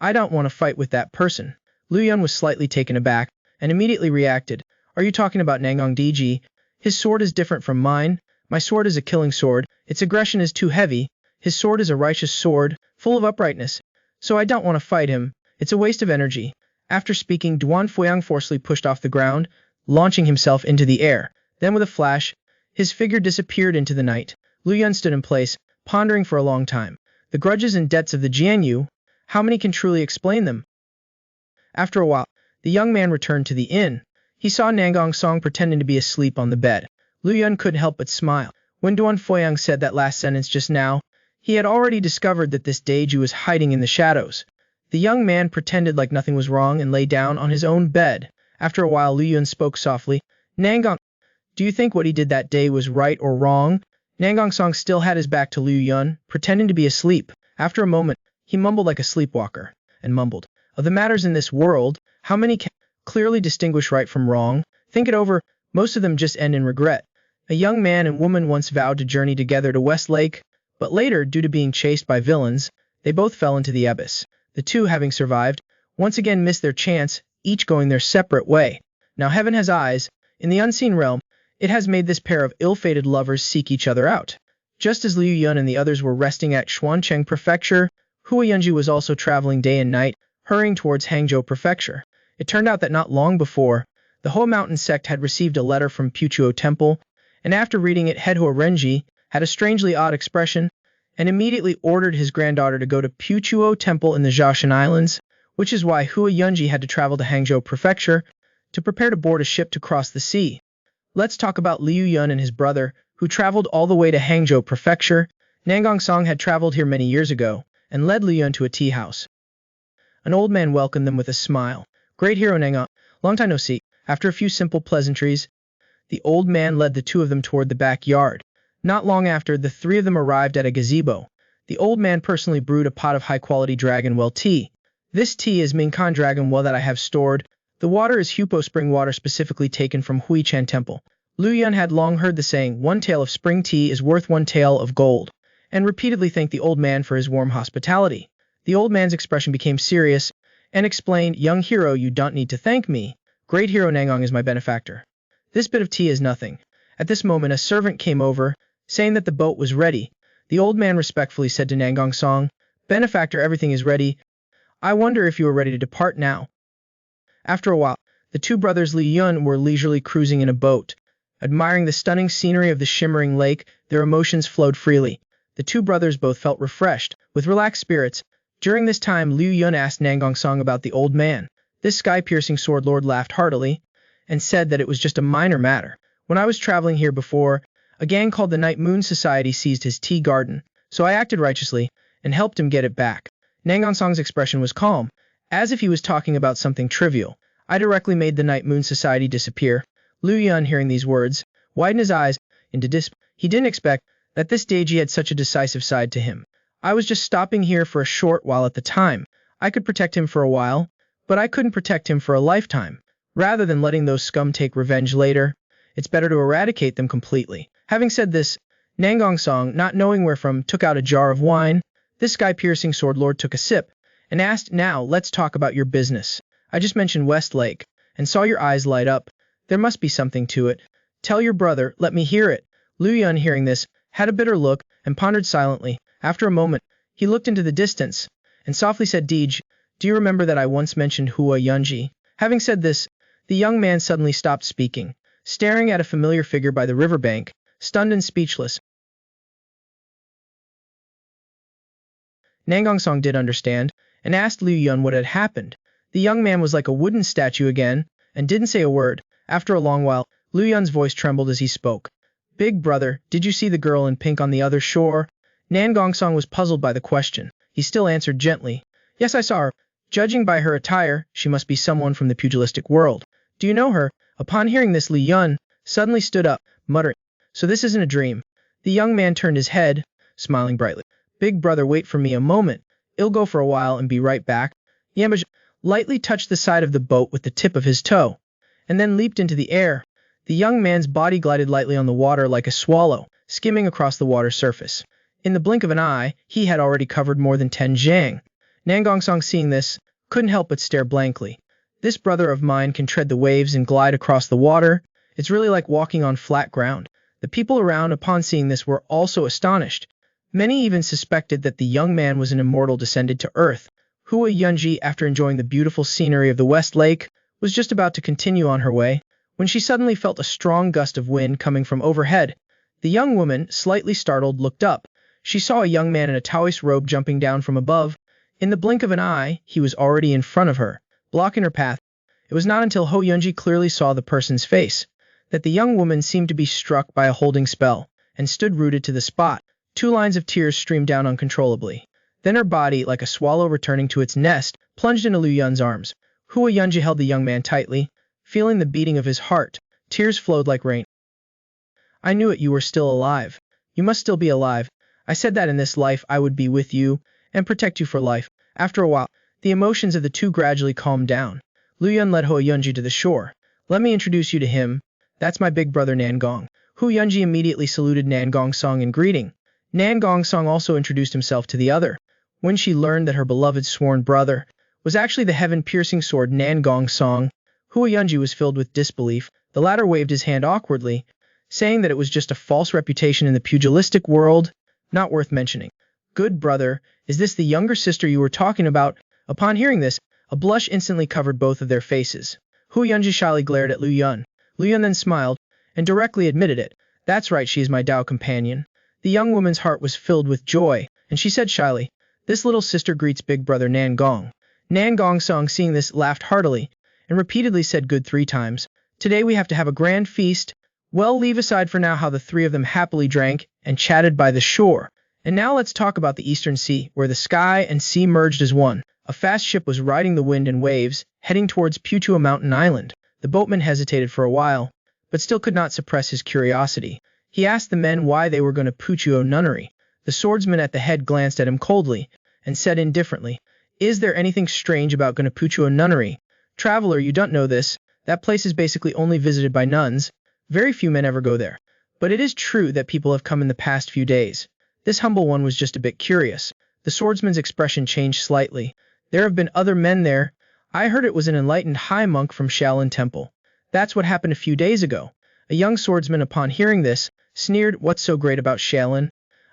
I don't want to fight with that person. Liu Yun was slightly taken aback, and immediately reacted, Are you talking about Nangong DG? His sword is different from mine. My sword is a killing sword. Its aggression is too heavy. His sword is a righteous sword, full of uprightness. So I don't want to fight him. It's a waste of energy. After speaking, Duan Fuyang forcefully pushed off the ground, launching himself into the air. Then with a flash, his figure disappeared into the night. Lu Yun stood in place, pondering for a long time. The grudges and debts of the Jianyu, how many can truly explain them? After a while, the young man returned to the inn. He saw Nangong Song pretending to be asleep on the bed. Lu Yun couldn't help but smile. When Duan Fuyang said that last sentence just now, he had already discovered that this Daiju was hiding in the shadows. The young man pretended like nothing was wrong and lay down on his own bed. After a while, Lu Yun spoke softly. Nangong, do you think what he did that day was right or wrong? Nangong Song still had his back to Lu Yun, pretending to be asleep. After a moment, he mumbled like a sleepwalker, and mumbled, of the matters in this world, how many can clearly distinguish right from wrong? Think it over, most of them just end in regret. A young man and woman once vowed to journey together to West Lake, but later, due to being chased by villains, they both fell into the abyss. The two, having survived, once again missed their chance, each going their separate way. Now heaven has eyes. In the unseen realm, it has made this pair of ill-fated lovers seek each other out. Just as Liu Yun and the others were resting at Xuancheng Prefecture, Hua Yunji was also traveling day and night, hurrying towards Hangzhou Prefecture. It turned out that not long before, the Hoa Mountain sect had received a letter from Puchuo Temple, and after reading it, Head Hua Renji had a strangely odd expression, and immediately ordered his granddaughter to go to Puchuo Temple in the Jiaoshan Islands, which is why Hua Yunji had to travel to Hangzhou Prefecture to prepare to board a ship to cross the sea. Let's talk about Liu Yun and his brother, who traveled all the way to Hangzhou Prefecture. Nangong Song had traveled here many years ago, and led Liu Yun to a tea house. An old man welcomed them with a smile. Great hero Nangong, long time no see. After a few simple pleasantries, the old man led the two of them toward the backyard. Not long after, the three of them arrived at a gazebo. The old man personally brewed a pot of high-quality dragon well tea. This tea is Mingkan dragon well that I have stored. The water is Hupo spring water specifically taken from Huichan Temple. Lu Yun had long heard the saying, one tael of spring tea is worth one tael of gold, and repeatedly thanked the old man for his warm hospitality. The old man's expression became serious, and explained, young hero, you don't need to thank me. Great hero Nangong is my benefactor. This bit of tea is nothing. At this moment a servant came over, saying that the boat was ready. The old man respectfully said to Nangong Song, benefactor, everything is ready. I wonder if you are ready to depart now. After a while, the two brothers Li Yun were leisurely cruising in a boat. Admiring the stunning scenery of the shimmering lake, their emotions flowed freely. The two brothers both felt refreshed, with relaxed spirits. During this time, Liu Yun asked Nangong Song about the old man. This sky-piercing sword lord laughed heartily, and said that it was just a minor matter. When I was traveling here before, a gang called the Night Moon Society seized his tea garden, so I acted righteously, and helped him get it back. Nangong Song's expression was calm, as if he was talking about something trivial. I directly made the Night Moon Society disappear. Liu Yun, hearing these words, widened his eyes into disbelief. He didn't expect that this Deji had such a decisive side to him. I was just stopping here for a short while at the time. I could protect him for a while, but I couldn't protect him for a lifetime. Rather than letting those scum take revenge later, it's better to eradicate them completely. Having said this, Nangong Song, not knowing wherefrom, took out a jar of wine. This sky-piercing sword lord took a sip, and asked, now, let's talk about your business. I just mentioned West Lake, and saw your eyes light up. There must be something to it. Tell your brother, let me hear it. Liu Yun, hearing this, had a bitter look, and pondered silently. After a moment, he looked into the distance, and softly said, Deej, do you remember that I once mentioned Hua Yunji? Having said this, the young man suddenly stopped speaking, staring at a familiar figure by the riverbank, stunned and speechless. Nangong Song did understand, and asked Liu Yun what had happened. The young man was like a wooden statue again, and didn't say a word. After a long while, Liu Yun's voice trembled as he spoke. Big brother, did you see the girl in pink on the other shore? Nangong Song was puzzled by the question. He still answered gently, yes, I saw her. Judging by her attire, she must be someone from the pugilistic world. Do you know her? Upon hearing this, Liu Yun suddenly stood up, muttering, so this isn't a dream. The young man turned his head, smiling brightly. Big brother, wait for me a moment. I'll go for a while and be right back. Yambaj lightly touched the side of the boat with the tip of his toe, and then leaped into the air. The young man's body glided lightly on the water like a swallow, skimming across the water's surface. In the blink of an eye, he had already covered more than 10 zhang. Nangong Song, seeing this, couldn't help but stare blankly. This brother of mine can tread the waves and glide across the water. It's really like walking on flat ground. The people around, upon seeing this, were also astonished. Many even suspected that the young man was an immortal descended to earth. Hua Yunji, after enjoying the beautiful scenery of the West Lake, was just about to continue on her way, when she suddenly felt a strong gust of wind coming from overhead. The young woman, slightly startled, looked up. She saw a young man in a Taoist robe jumping down from above. In the blink of an eye, he was already in front of her, blocking her path. It was not until Ho Yunji clearly saw the person's face that the young woman seemed to be struck by a holding spell, and stood rooted to the spot. 2 lines of tears streamed down uncontrollably. Then her body, like a swallow returning to its nest, plunged into Lu Yun's arms. Hua Yunji held the young man tightly, feeling the beating of his heart. Tears flowed like rain. I knew it, you were still alive. You must still be alive. I said that in this life I would be with you, and protect you for life. After a while, the emotions of the two gradually calmed down. Lu Yun led Hua Yunji to the shore. Let me introduce you to him. That's my big brother Nangong. Hua Yunji immediately saluted Nangong Song in greeting. Nangong Song also introduced himself to the other. When she learned that her beloved sworn brother was actually the heaven-piercing sword Nangong Song, Hua Yunji was filled with disbelief. The latter waved his hand awkwardly, saying that it was just a false reputation in the pugilistic world, not worth mentioning. Good brother, is this the younger sister you were talking about? Upon hearing this, a blush instantly covered both of their faces. Hua Yunji shyly glared at Lu Yun. Lu Yun then smiled, and directly admitted it. That's right, she is my Dao companion. The young woman's heart was filled with joy, and she said shyly, this little sister greets big brother Nangong. Nangong Song, seeing this, laughed heartily, and repeatedly said good 3 times. Today we have to have a grand feast. Well, leave aside for now how the 3 of them happily drank and chatted by the shore. And now let's talk about the Eastern Sea, where the sky and sea merged as one. A fast ship was riding the wind and waves, heading towards Putua Mountain Island. The boatman hesitated for a while, but still could not suppress his curiosity. He asked the men why they were going to Putuo Nunnery. The swordsman at the head glanced at him coldly, and said indifferently, is there anything strange about going to Putuo Nunnery? Traveler, you don't know this. That place is basically only visited by nuns. Very few men ever go there. But it is true that people have come in the past few days. This humble one was just a bit curious. The swordsman's expression changed slightly. There have been other men there. I heard it was an enlightened high monk from Shaolin Temple. That's what happened a few days ago. A young swordsman, upon hearing this, sneered, what's so great about Shaolin?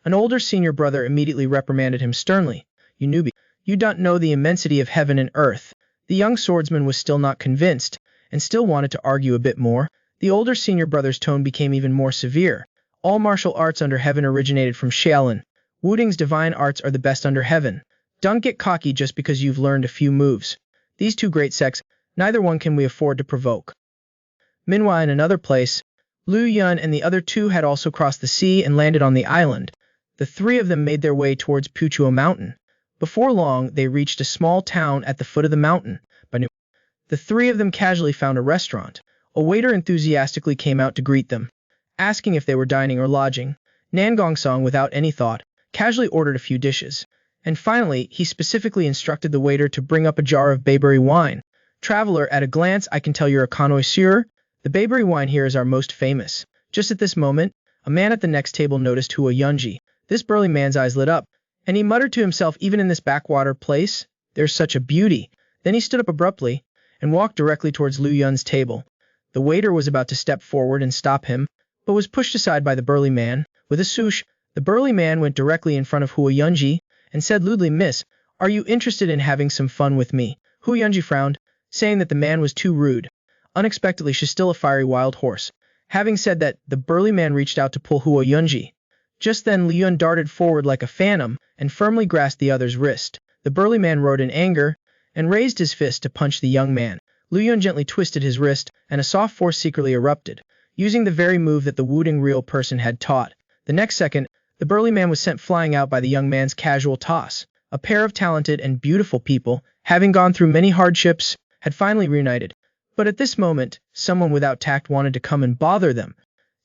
An older senior brother immediately reprimanded him sternly. You newbie, you don't know the immensity of heaven and earth. The young swordsman was still not convinced, and still wanted to argue a bit more. The older senior brother's tone became even more severe. All martial arts under heaven originated from Shaolin. Wudang's divine arts are the best under heaven. Don't get cocky just because you've learned a few moves. These 2 great sects, neither one can we afford to provoke. Meanwhile, in another place, Lu Yun and the other 2 had also crossed the sea and landed on the island. The 3 of them made their way towards Putuo Mountain. Before long, they reached a small town at the foot of the mountain. The 3 of them casually found a restaurant. A waiter enthusiastically came out to greet them, asking if they were dining or lodging. Nangong Song, without any thought, casually ordered a few dishes. And finally, he specifically instructed the waiter to bring up a jar of bayberry wine. Traveler, at a glance, I can tell you're a connoisseur. The bayberry wine here is our most famous. Just at this moment, a man at the next table noticed Hua Yunji. This burly man's eyes lit up, and he muttered to himself, even in this backwater place, there's such a beauty. Then he stood up abruptly, and walked directly towards Lu Yun's table. The waiter was about to step forward and stop him, but was pushed aside by the burly man. With a swoosh, the burly man went directly in front of Hua Yunji, and said lewdly, Miss, are you interested in having some fun with me? Hua Yunji frowned, saying that the man was too rude. Unexpectedly, she's still a fiery wild horse. Having said that, the burly man reached out to pull Hua Yunji. Just then, Lu Yun darted forward like a phantom, and firmly grasped the other's wrist. The burly man roared in anger, and raised his fist to punch the young man. Lu Yun gently twisted his wrist, and a soft force secretly erupted, using the very move that the Wudang real person had taught. The next second, the burly man was sent flying out by the young man's casual toss. A pair of talented and beautiful people, having gone through many hardships, had finally reunited. But at this moment, someone without tact wanted to come and bother them.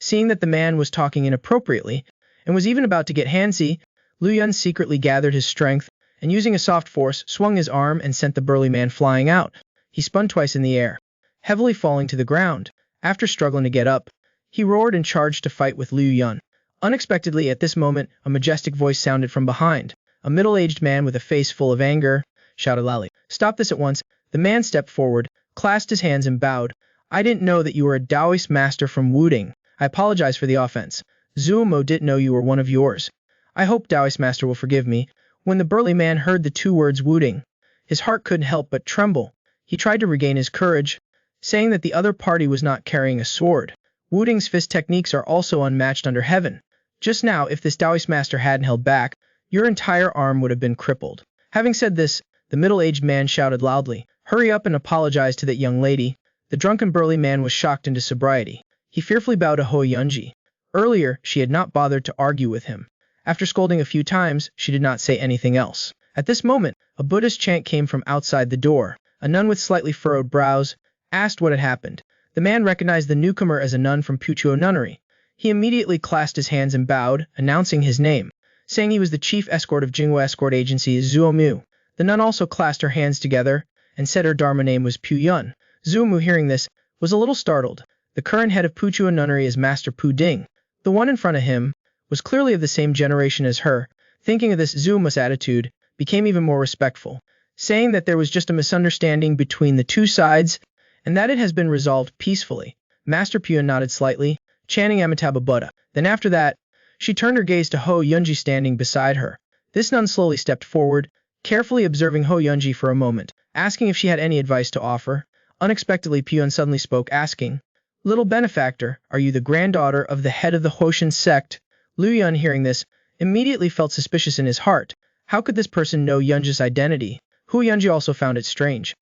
Seeing that the man was talking inappropriately, and was even about to get handsy, Lu Yun secretly gathered his strength, and using a soft force, swung his arm and sent the burly man flying out. He spun twice in the air, heavily falling to the ground. After struggling to get up, he roared and charged to fight with Lu Yun. Unexpectedly, at this moment, a majestic voice sounded from behind. A middle-aged man with a face full of anger shouted loudly, "Stop this at once!" The man stepped forward, clasped his hands and bowed. I didn't know that you were a Taoist master from Wudang. I apologize for the offense. Zuomo didn't know you were one of yours. I hope Taoist master will forgive me. When the burly man heard the two words Wudang, his heart couldn't help but tremble. He tried to regain his courage, saying that the other party was not carrying a sword. Wudang's fist techniques are also unmatched under heaven. Just now, if this Taoist master hadn't held back, your entire arm would have been crippled. Having said this, the middle-aged man shouted loudly, "Hurry up and apologize to that young lady." The drunken burly man was shocked into sobriety. He fearfully bowed to Ho Yunji. Earlier, she had not bothered to argue with him. After scolding a few times, she did not say anything else. At this moment, a Buddhist chant came from outside the door. A nun with slightly furrowed brows asked what had happened. The man recognized the newcomer as a nun from Puchuo Nunnery. He immediately clasped his hands and bowed, announcing his name, saying he was the chief escort of Jingwa Escort Agency Zuomu. The nun also clasped her hands together and said her Dharma name was Pu Yun. Zuomu, hearing this, was a little startled. The current head of Puchuo Nunnery is Master Pu Ding. The one in front of him was clearly of the same generation as her. Thinking of this, Zuomu's attitude became even more respectful, saying that there was just a misunderstanding between the two sides and that it has been resolved peacefully. Master Pu Yun nodded slightly, chanting Amitabha Buddha. Then after that, she turned her gaze to Ho Yunji standing beside her. This nun slowly stepped forward, carefully observing Ho Yunji for a moment, asking if she had any advice to offer. Unexpectedly, Pu Yun suddenly spoke, asking, "Little benefactor, are you the granddaughter of the head of the Hoshin sect?" Lu Yun, hearing this, immediately felt suspicious in his heart. How could this person know Yunji's identity? Hu Yunji also found it strange,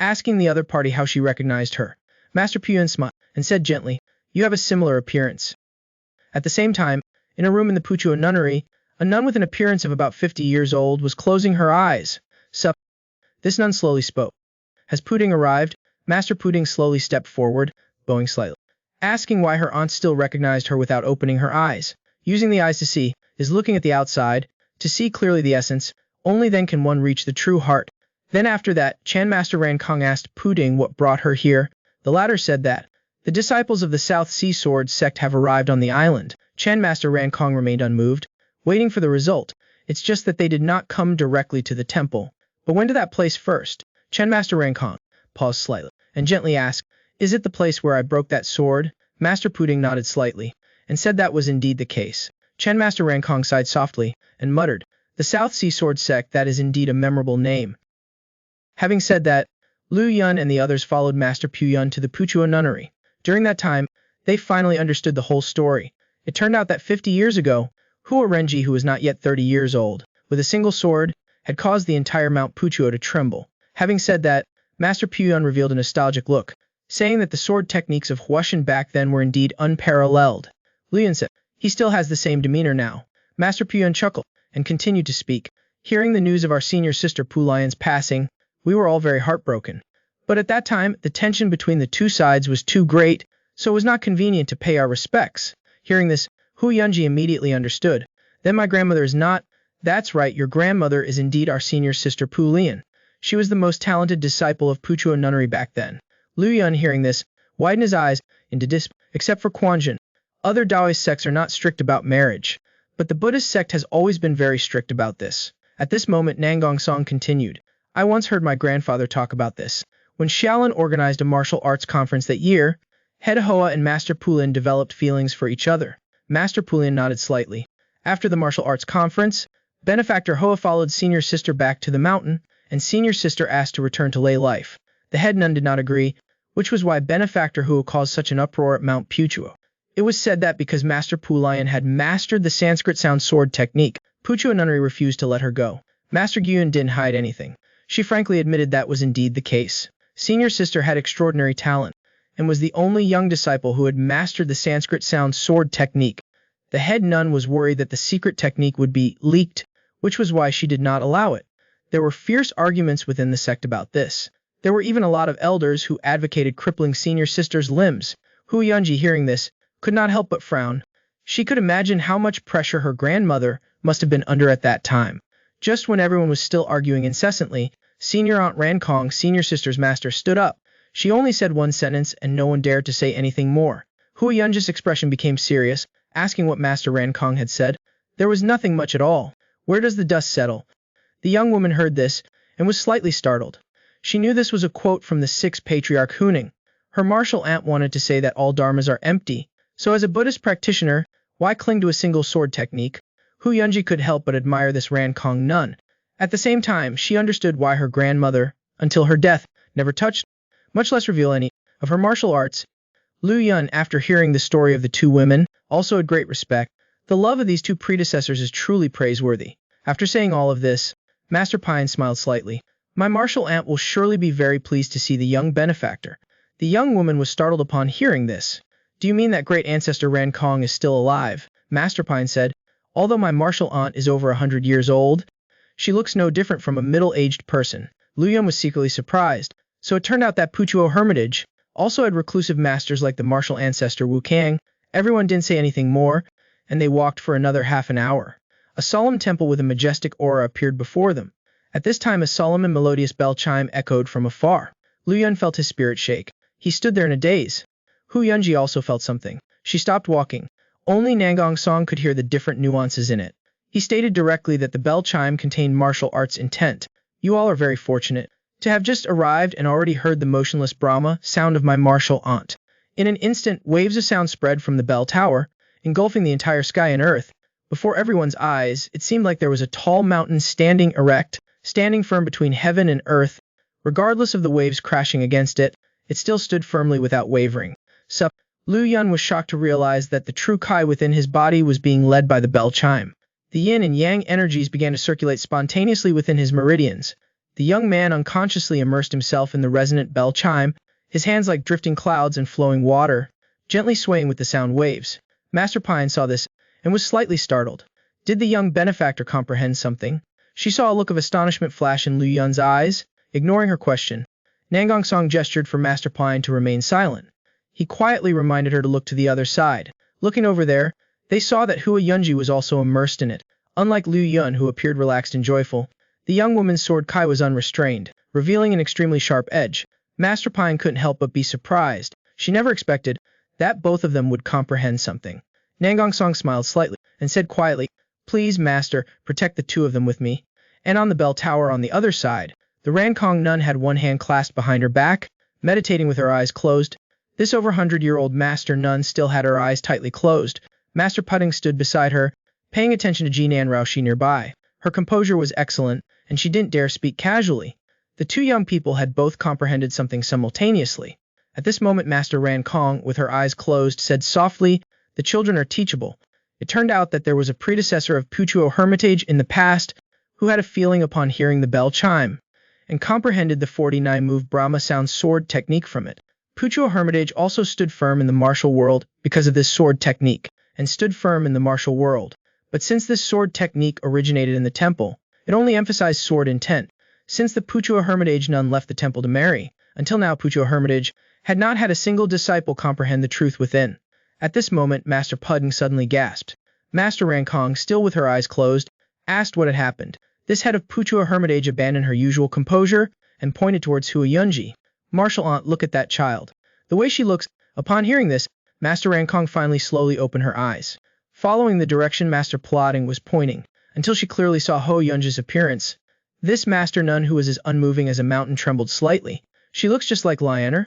asking the other party how she recognized her. Master Pu Yun smiled and said gently, "You have a similar appearance." At the same time, in a room in the Puchuo Nunnery, a nun with an appearance of about 50 years old was closing her eyes. "Sup?" This nun slowly spoke. "Has Puding arrived?" Master Puding slowly stepped forward, bowing slightly, asking why her aunt still recognized her without opening her eyes. Using the eyes to see is looking at the outside, to see clearly the essence. Only then can one reach the true heart. Then after that, Chan Master Ran Kong asked Puding what brought her here. The latter said that the disciples of the South Sea Sword sect have arrived on the island. Chan Master Ran Kong remained unmoved, waiting for the result. It's just that they did not come directly to the temple, but went to that place first. Chan Master Ran Kong paused slightly and gently asked, "Is it the place where I broke that sword?" Master Puding nodded slightly and said that was indeed the case. Chan Master Ran Kong sighed softly and muttered, "The South Sea Sword sect, that is indeed a memorable name." Having said that, Lu Yun and the others followed Master Pu Yun to the Puchuo Nunnery. During that time, they finally understood the whole story. It turned out that 50 years ago, Hua Renji, who was not yet 30 years old, with a single sword, had caused the entire Mount Puchuo to tremble. Having said that, Master Pu Yun revealed a nostalgic look, saying that the sword techniques of Huashan back then were indeed unparalleled. Lu Yun said, "He still has the same demeanor now." Master Pu Yun chuckled and continued to speak. "Hearing the news of our senior sister Pu Lion's passing, we were all very heartbroken. But at that time, the tension between the two sides was too great, so it was not convenient to pay our respects." Hearing this, Hu Yunji immediately understood. "Then my grandmother is not—" "That's right, your grandmother is indeed our senior sister Pu Lian. She was the most talented disciple of Puchuo Nunnery back then." Lu Yun, hearing this, widened his eyes into disbelief. Except for Quanjin, other Taoist sects are not strict about marriage, but the Buddhist sect has always been very strict about this. At this moment, Nangong Song continued, "I once heard my grandfather talk about this. When Shaolin organized a martial arts conference that year, Head Hoa and Master Pulin developed feelings for each other." Master Pulin nodded slightly. After the martial arts conference, Benefactor Hoa followed Senior Sister back to the mountain, and Senior Sister asked to return to lay life. The head nun did not agree, which was why Benefactor Hoa caused such an uproar at Mount Puchuo. It was said that because Master Pu Lion had mastered the Sanskrit sound sword technique, Puchuo Nunnery refused to let her go. Master Gyun didn't hide anything. She frankly admitted that was indeed the case. Senior Sister had extraordinary talent, and was the only young disciple who had mastered the Sanskrit sound sword technique. The head nun was worried that the secret technique would be leaked, which was why she did not allow it. There were fierce arguments within the sect about this. There were even a lot of elders who advocated crippling Senior Sister's limbs. Hu Yunji, hearing this, could not help but frown. She could imagine how much pressure her grandmother must have been under at that time. Just when everyone was still arguing incessantly, Senior Aunt Rankong, Senior Sister's master, stood up. She only said one sentence and no one dared to say anything more. Hu Yunji's expression became serious, asking what Master Rankong had said. "There was nothing much at all. Where does the dust settle?" The young woman heard this and was slightly startled. She knew this was a quote from the sixth patriarch Huning. Her martial aunt wanted to say that all dharmas are empty, so as a Buddhist practitioner, why cling to a single sword technique? Hu Yunji could help but admire this Rankong nun. At the same time, she understood why her grandmother, until her death, never touched, much less reveal any, of her martial arts. Lu Yun, after hearing the story of the two women, also had great respect. The love of these two predecessors is truly praiseworthy. After saying all of this, Master Pine smiled slightly. My martial aunt will surely be very pleased to see the young benefactor. The young woman was startled upon hearing this. Do you mean that great ancestor Ran Kong is still alive? Master Pine said. Although my martial aunt is over 100 years old, she looks no different from a middle-aged person. Lu Yun was secretly surprised. So it turned out that Puchuo Hermitage also had reclusive masters like the martial ancestor Wu Kang. Everyone didn't say anything more, and they walked for another half an hour. A solemn temple with a majestic aura appeared before them. At this time a solemn and melodious bell chime echoed from afar. Lu Yun felt his spirit shake. He stood there in a daze. Hu Yunji also felt something. She stopped walking. Only Nangong Song could hear the different nuances in it. He stated directly that the bell chime contained martial arts intent. You all are very fortunate to have just arrived and already heard the motionless Brahma sound of my martial aunt. In an instant, waves of sound spread from the bell tower, engulfing the entire sky and earth. Before everyone's eyes, it seemed like there was a tall mountain standing erect, standing firm between heaven and earth. Regardless of the waves crashing against it, it still stood firmly without wavering. Lu Yun was shocked to realize that the true Kai within his body was being led by the bell chime. The yin and yang energies began to circulate spontaneously within his meridians. The young man unconsciously immersed himself in the resonant bell chime, his hands like drifting clouds and flowing water, gently swaying with the sound waves. Master Pine saw this and was slightly startled. Did the young benefactor comprehend something? She saw a look of astonishment flash in Lu Yun's eyes. Ignoring her question, Nangong Song gestured for Master Pine to remain silent. He quietly reminded her to look to the other side. Looking over there, they saw that Hua Yunji was also immersed in it. Unlike Lu Yun, who appeared relaxed and joyful, the young woman's sword Kai was unrestrained, revealing an extremely sharp edge. Master Pine couldn't help but be surprised. She never expected that both of them would comprehend something. Nangong Song smiled slightly and said quietly, Please, Master, protect the two of them with me. And on the bell tower on the other side, the Rankong nun had one hand clasped behind her back, meditating with her eyes closed. This over 100-year-old master nun still had her eyes tightly closed. Master Pudding stood beside her, paying attention to Jinan Raoshi nearby. Her composure was excellent, and she didn't dare speak casually. The two young people had both comprehended something simultaneously. At this moment Master Ran Kong, with her eyes closed, said softly, The children are teachable. It turned out that there was a predecessor of Puchuo Hermitage in the past who had a feeling upon hearing the bell chime, and comprehended the 49-move Brahma sound sword technique from it. Puchuo Hermitage also stood firm in the martial world because of this sword technique, and stood firm in the martial world. But since this sword technique originated in the temple, it only emphasized sword intent. Since the Puchuo Hermitage nun left the temple to marry, until now Puchuo Hermitage had not had a single disciple comprehend the truth within. At this moment, Master Pudding suddenly gasped. Master Rankong, still with her eyes closed, asked what had happened. This head of Puchuo Hermitage abandoned her usual composure and pointed towards Hua Yunji. Martial aunt, look at that child. The way she looks. Upon hearing this, Master Rankong finally slowly opened her eyes, following the direction Master Plodding was pointing, until she clearly saw Hua Yunji's appearance. This master nun, who was as unmoving as a mountain, trembled slightly. She looks just like Lianer.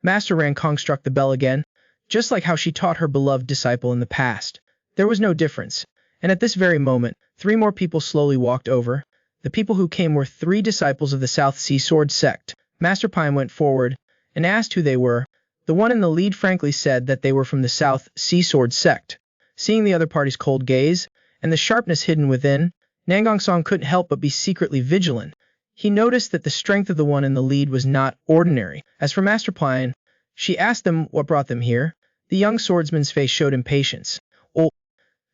Master Rankong struck the bell again, just like how she taught her beloved disciple in the past. There was no difference, and at this very moment, 3 more people slowly walked over. The people who came were 3 disciples of the South Sea Sword sect. Master Pine went forward and asked who they were. The one in the lead frankly said that they were from the South Sea Sword sect. Seeing the other party's cold gaze and the sharpness hidden within, Nangong Song couldn't help but be secretly vigilant. He noticed that the strength of the one in the lead was not ordinary. As for Master Pine, she asked them what brought them here. The young swordsman's face showed impatience. Oh,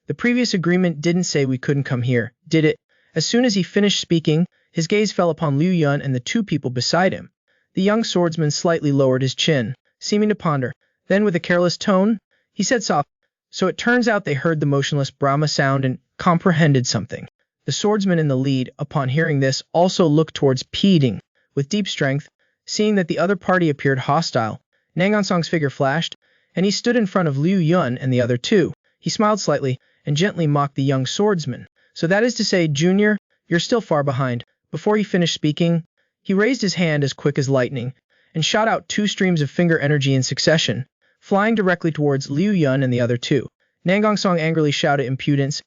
the previous agreement didn't say we couldn't come here, did it? As soon as he finished speaking, his gaze fell upon Liu Yun and the 2 people beside him. The young swordsman slightly lowered his chin, seeming to ponder. Then, with a careless tone, he said softly, So it turns out they heard the motionless Brahma sound and comprehended something. The swordsman in the lead, upon hearing this, also looked towards Peding with deep strength. Seeing that the other party appeared hostile, Nangong Song's figure flashed, and he stood in front of Liu Yun and the other 2. He smiled slightly and gently mocked the young swordsman. So that is to say, Junior, you're still far behind. Before he finished speaking, He raised his hand as quick as lightning, and shot out 2 streams of finger energy in succession, flying directly towards Liu Yun and the other 2. Nangongsong angrily shouted impudence.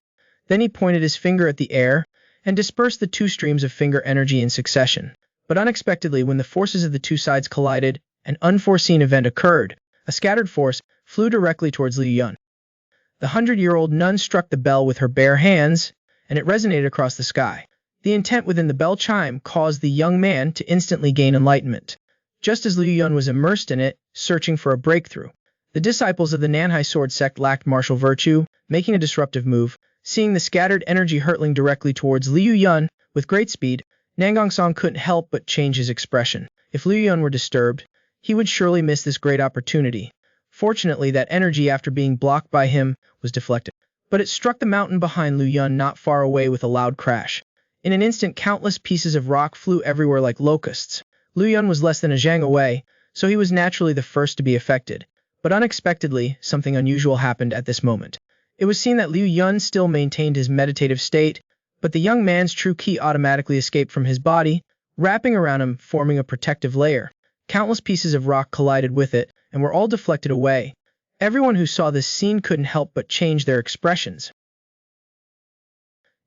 Then he pointed his finger at the air, and dispersed the 2 streams of finger energy in succession. But unexpectedly, when the forces of the 2 sides collided, an unforeseen event occurred. A scattered force flew directly towards Liu Yun. The 100-year-old nun struck the bell with her bare hands, and it resonated across the sky. The intent within the bell chime caused the young man to instantly gain enlightenment, just as Liu Yun was immersed in it, searching for a breakthrough. The disciples of the Nanhai sword sect lacked martial virtue, making a disruptive move. Seeing the scattered energy hurtling directly towards Liu Yun with great speed, Nangongsong couldn't help but change his expression. If Liu Yun were disturbed, he would surely miss this great opportunity. Fortunately, that energy, after being blocked by him, was deflected. But it struck the mountain behind Liu Yun not far away with a loud crash. In an instant, countless pieces of rock flew everywhere like locusts. Liu Yun was less than a zhang away, so he was naturally the first to be affected. But unexpectedly, something unusual happened at this moment. It was seen that Liu Yun still maintained his meditative state, but the young man's true ki automatically escaped from his body, wrapping around him, forming a protective layer. Countless pieces of rock collided with it, and were all deflected away. Everyone who saw this scene couldn't help but change their expressions.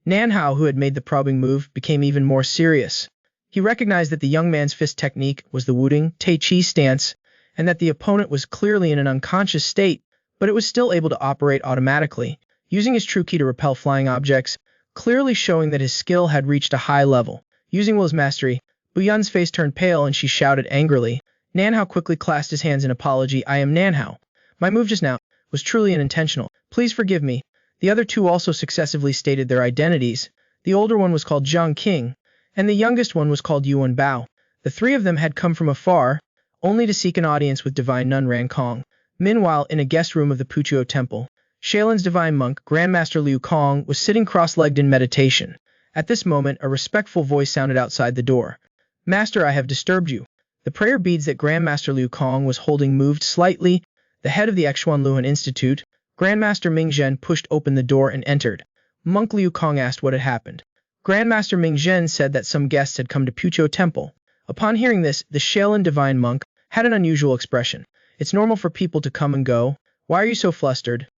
Nanhao, who had made the probing move, became even more serious. He recognized that the young man's fist technique was the Wudang Tai Chi stance, and that the opponent was clearly in an unconscious state, but it was still able to operate automatically, using his true ki to repel flying objects, clearly showing that his skill had reached a high level. Using Will's mastery, Buyun's face turned pale and she shouted angrily. Nanhao quickly clasped his hands in apology. I am Nanhao. My move just now was truly unintentional. Please forgive me. The other 2 also successively stated their identities. The older one was called Zhang King, and the youngest one was called Yuan Bao. The 3 of them had come from afar, only to seek an audience with divine nun Ran Kong. Meanwhile, in a guest room of the Puchuo Temple, Shaolin's divine monk, Grandmaster Liu Kong, was sitting cross-legged in meditation. At this moment, a respectful voice sounded outside the door. Master, I have disturbed you. The prayer beads that Grandmaster Liu Kong was holding moved slightly. The head of the Xhuan Luhan Institute, Grandmaster Ming Zhen, pushed open the door and entered. Monk Liu Kong asked what had happened. Grandmaster Ming Zhen said that some guests had come to Puchuo Temple. Upon hearing this, the Shaolin divine monk had an unusual expression. It's normal for people to come and go. Why are you so flustered?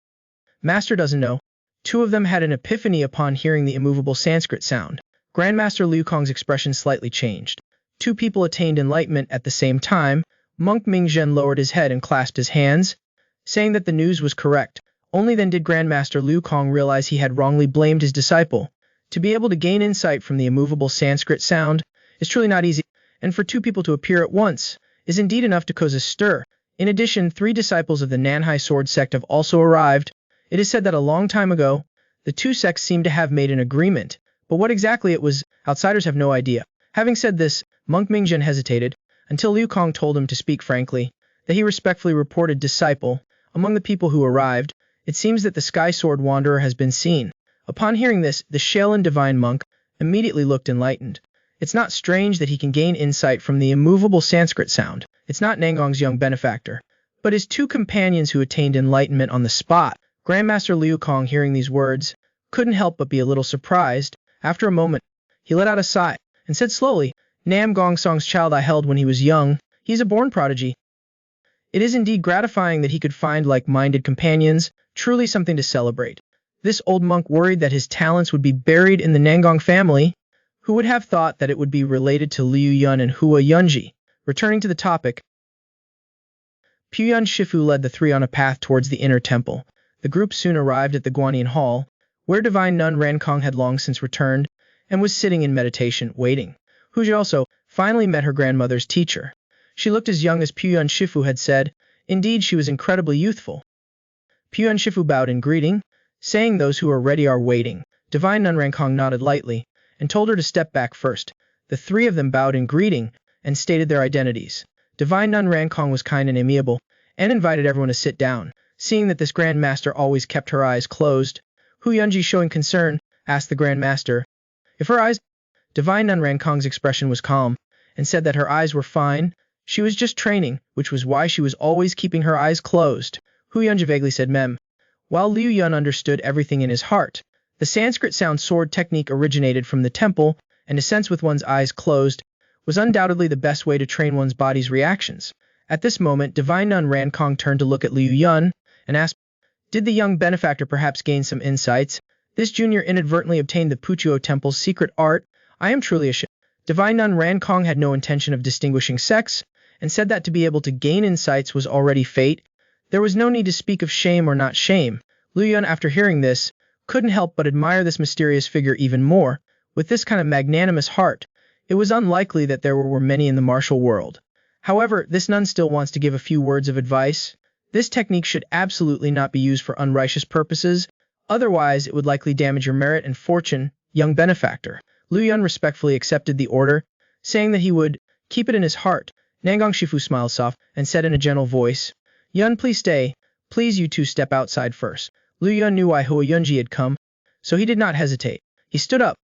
Master doesn't know. 2 of them had an epiphany upon hearing the immovable Sanskrit sound. Grandmaster Liu Kong's expression slightly changed. 2 people attained enlightenment at the same time. Monk Ming Zhen lowered his head and clasped his hands, saying that the news was correct. Only then did Grandmaster Liu Kong realize he had wrongly blamed his disciple. To be able to gain insight from the immovable Sanskrit sound is truly not easy, and for 2 people to appear at once is indeed enough to cause a stir. In addition, 3 disciples of the Nanhai sword sect have also arrived. It is said that a long time ago, the 2 sects seem to have made an agreement, but what exactly it was, outsiders have no idea. Having said this, Monk Mingzhen hesitated, until Liu Kong told him to speak frankly, that he respectfully reported disciple. Among the people who arrived, it seems that the Sky Sword Wanderer has been seen. Upon hearing this, the Shaolin divine monk immediately looked enlightened. It's not strange that he can gain insight from the immovable Sanskrit sound. It's not Nangong's young benefactor, but his 2 companions who attained enlightenment on the spot. Grandmaster Liu Kong, hearing these words, couldn't help but be a little surprised. After a moment, he let out a sigh and said slowly, Nam Gong Song's child I held when he was young. He's a born prodigy. It is indeed gratifying that he could find like-minded companions, truly something to celebrate. This old monk worried that his talents would be buried in the Nangong family. Who would have thought that it would be related to Liu Yun and Hua Yunji? Returning to the topic, Puyun Shifu led the 3 on a path towards the inner temple. The group soon arrived at the Guanyin Hall, where divine nun Rankong had long since returned, and was sitting in meditation, waiting. Huji also finally met her grandmother's teacher. She looked as young as Puyun Shifu had said. Indeed, she was incredibly youthful. Puyun Shifu bowed in greeting, saying those who are ready are waiting. Divine nun Rankong nodded lightly, and told her to step back first. The 3 of them bowed in greeting, and stated their identities. Divine nun Rankong was kind and amiable, and invited everyone to sit down. Seeing that this Grand Master always kept her eyes closed, Hu Yunji, showing concern, asked the Grand Master if her eyes. Divine nun Rankong's expression was calm, and said that her eyes were fine. She was just training, which was why she was always keeping her eyes closed. Hu Yunji vaguely said mem. While Liu Yun understood everything in his heart, the Sanskrit sound sword technique originated from the temple, and to sense with one's eyes closed was undoubtedly the best way to train one's body's reactions. At this moment, Divine Nun Ran Kong turned to look at Liu Yun and asked, did the young benefactor perhaps gain some insights? This junior inadvertently obtained the Puchuo Temple's secret art. I am truly ashamed. Divine Nun Ran Kong had no intention of distinguishing sects, and said that to be able to gain insights was already fate. There was no need to speak of shame or not shame. Liu Yun, after hearing this, couldn't help but admire this mysterious figure even more. With this kind of magnanimous heart, it was unlikely that there were many in the martial world. However, this nun still wants to give a few words of advice. This technique should absolutely not be used for unrighteous purposes, otherwise it would likely damage your merit and fortune, young benefactor. Liu Yun respectfully accepted the order, saying that he would keep it in his heart. Nangong Shifu smiled soft and said in a gentle voice, Yun, please stay. Please you two step outside first. Liu Yun knew why Hua Yunji had come, so he did not hesitate. He stood up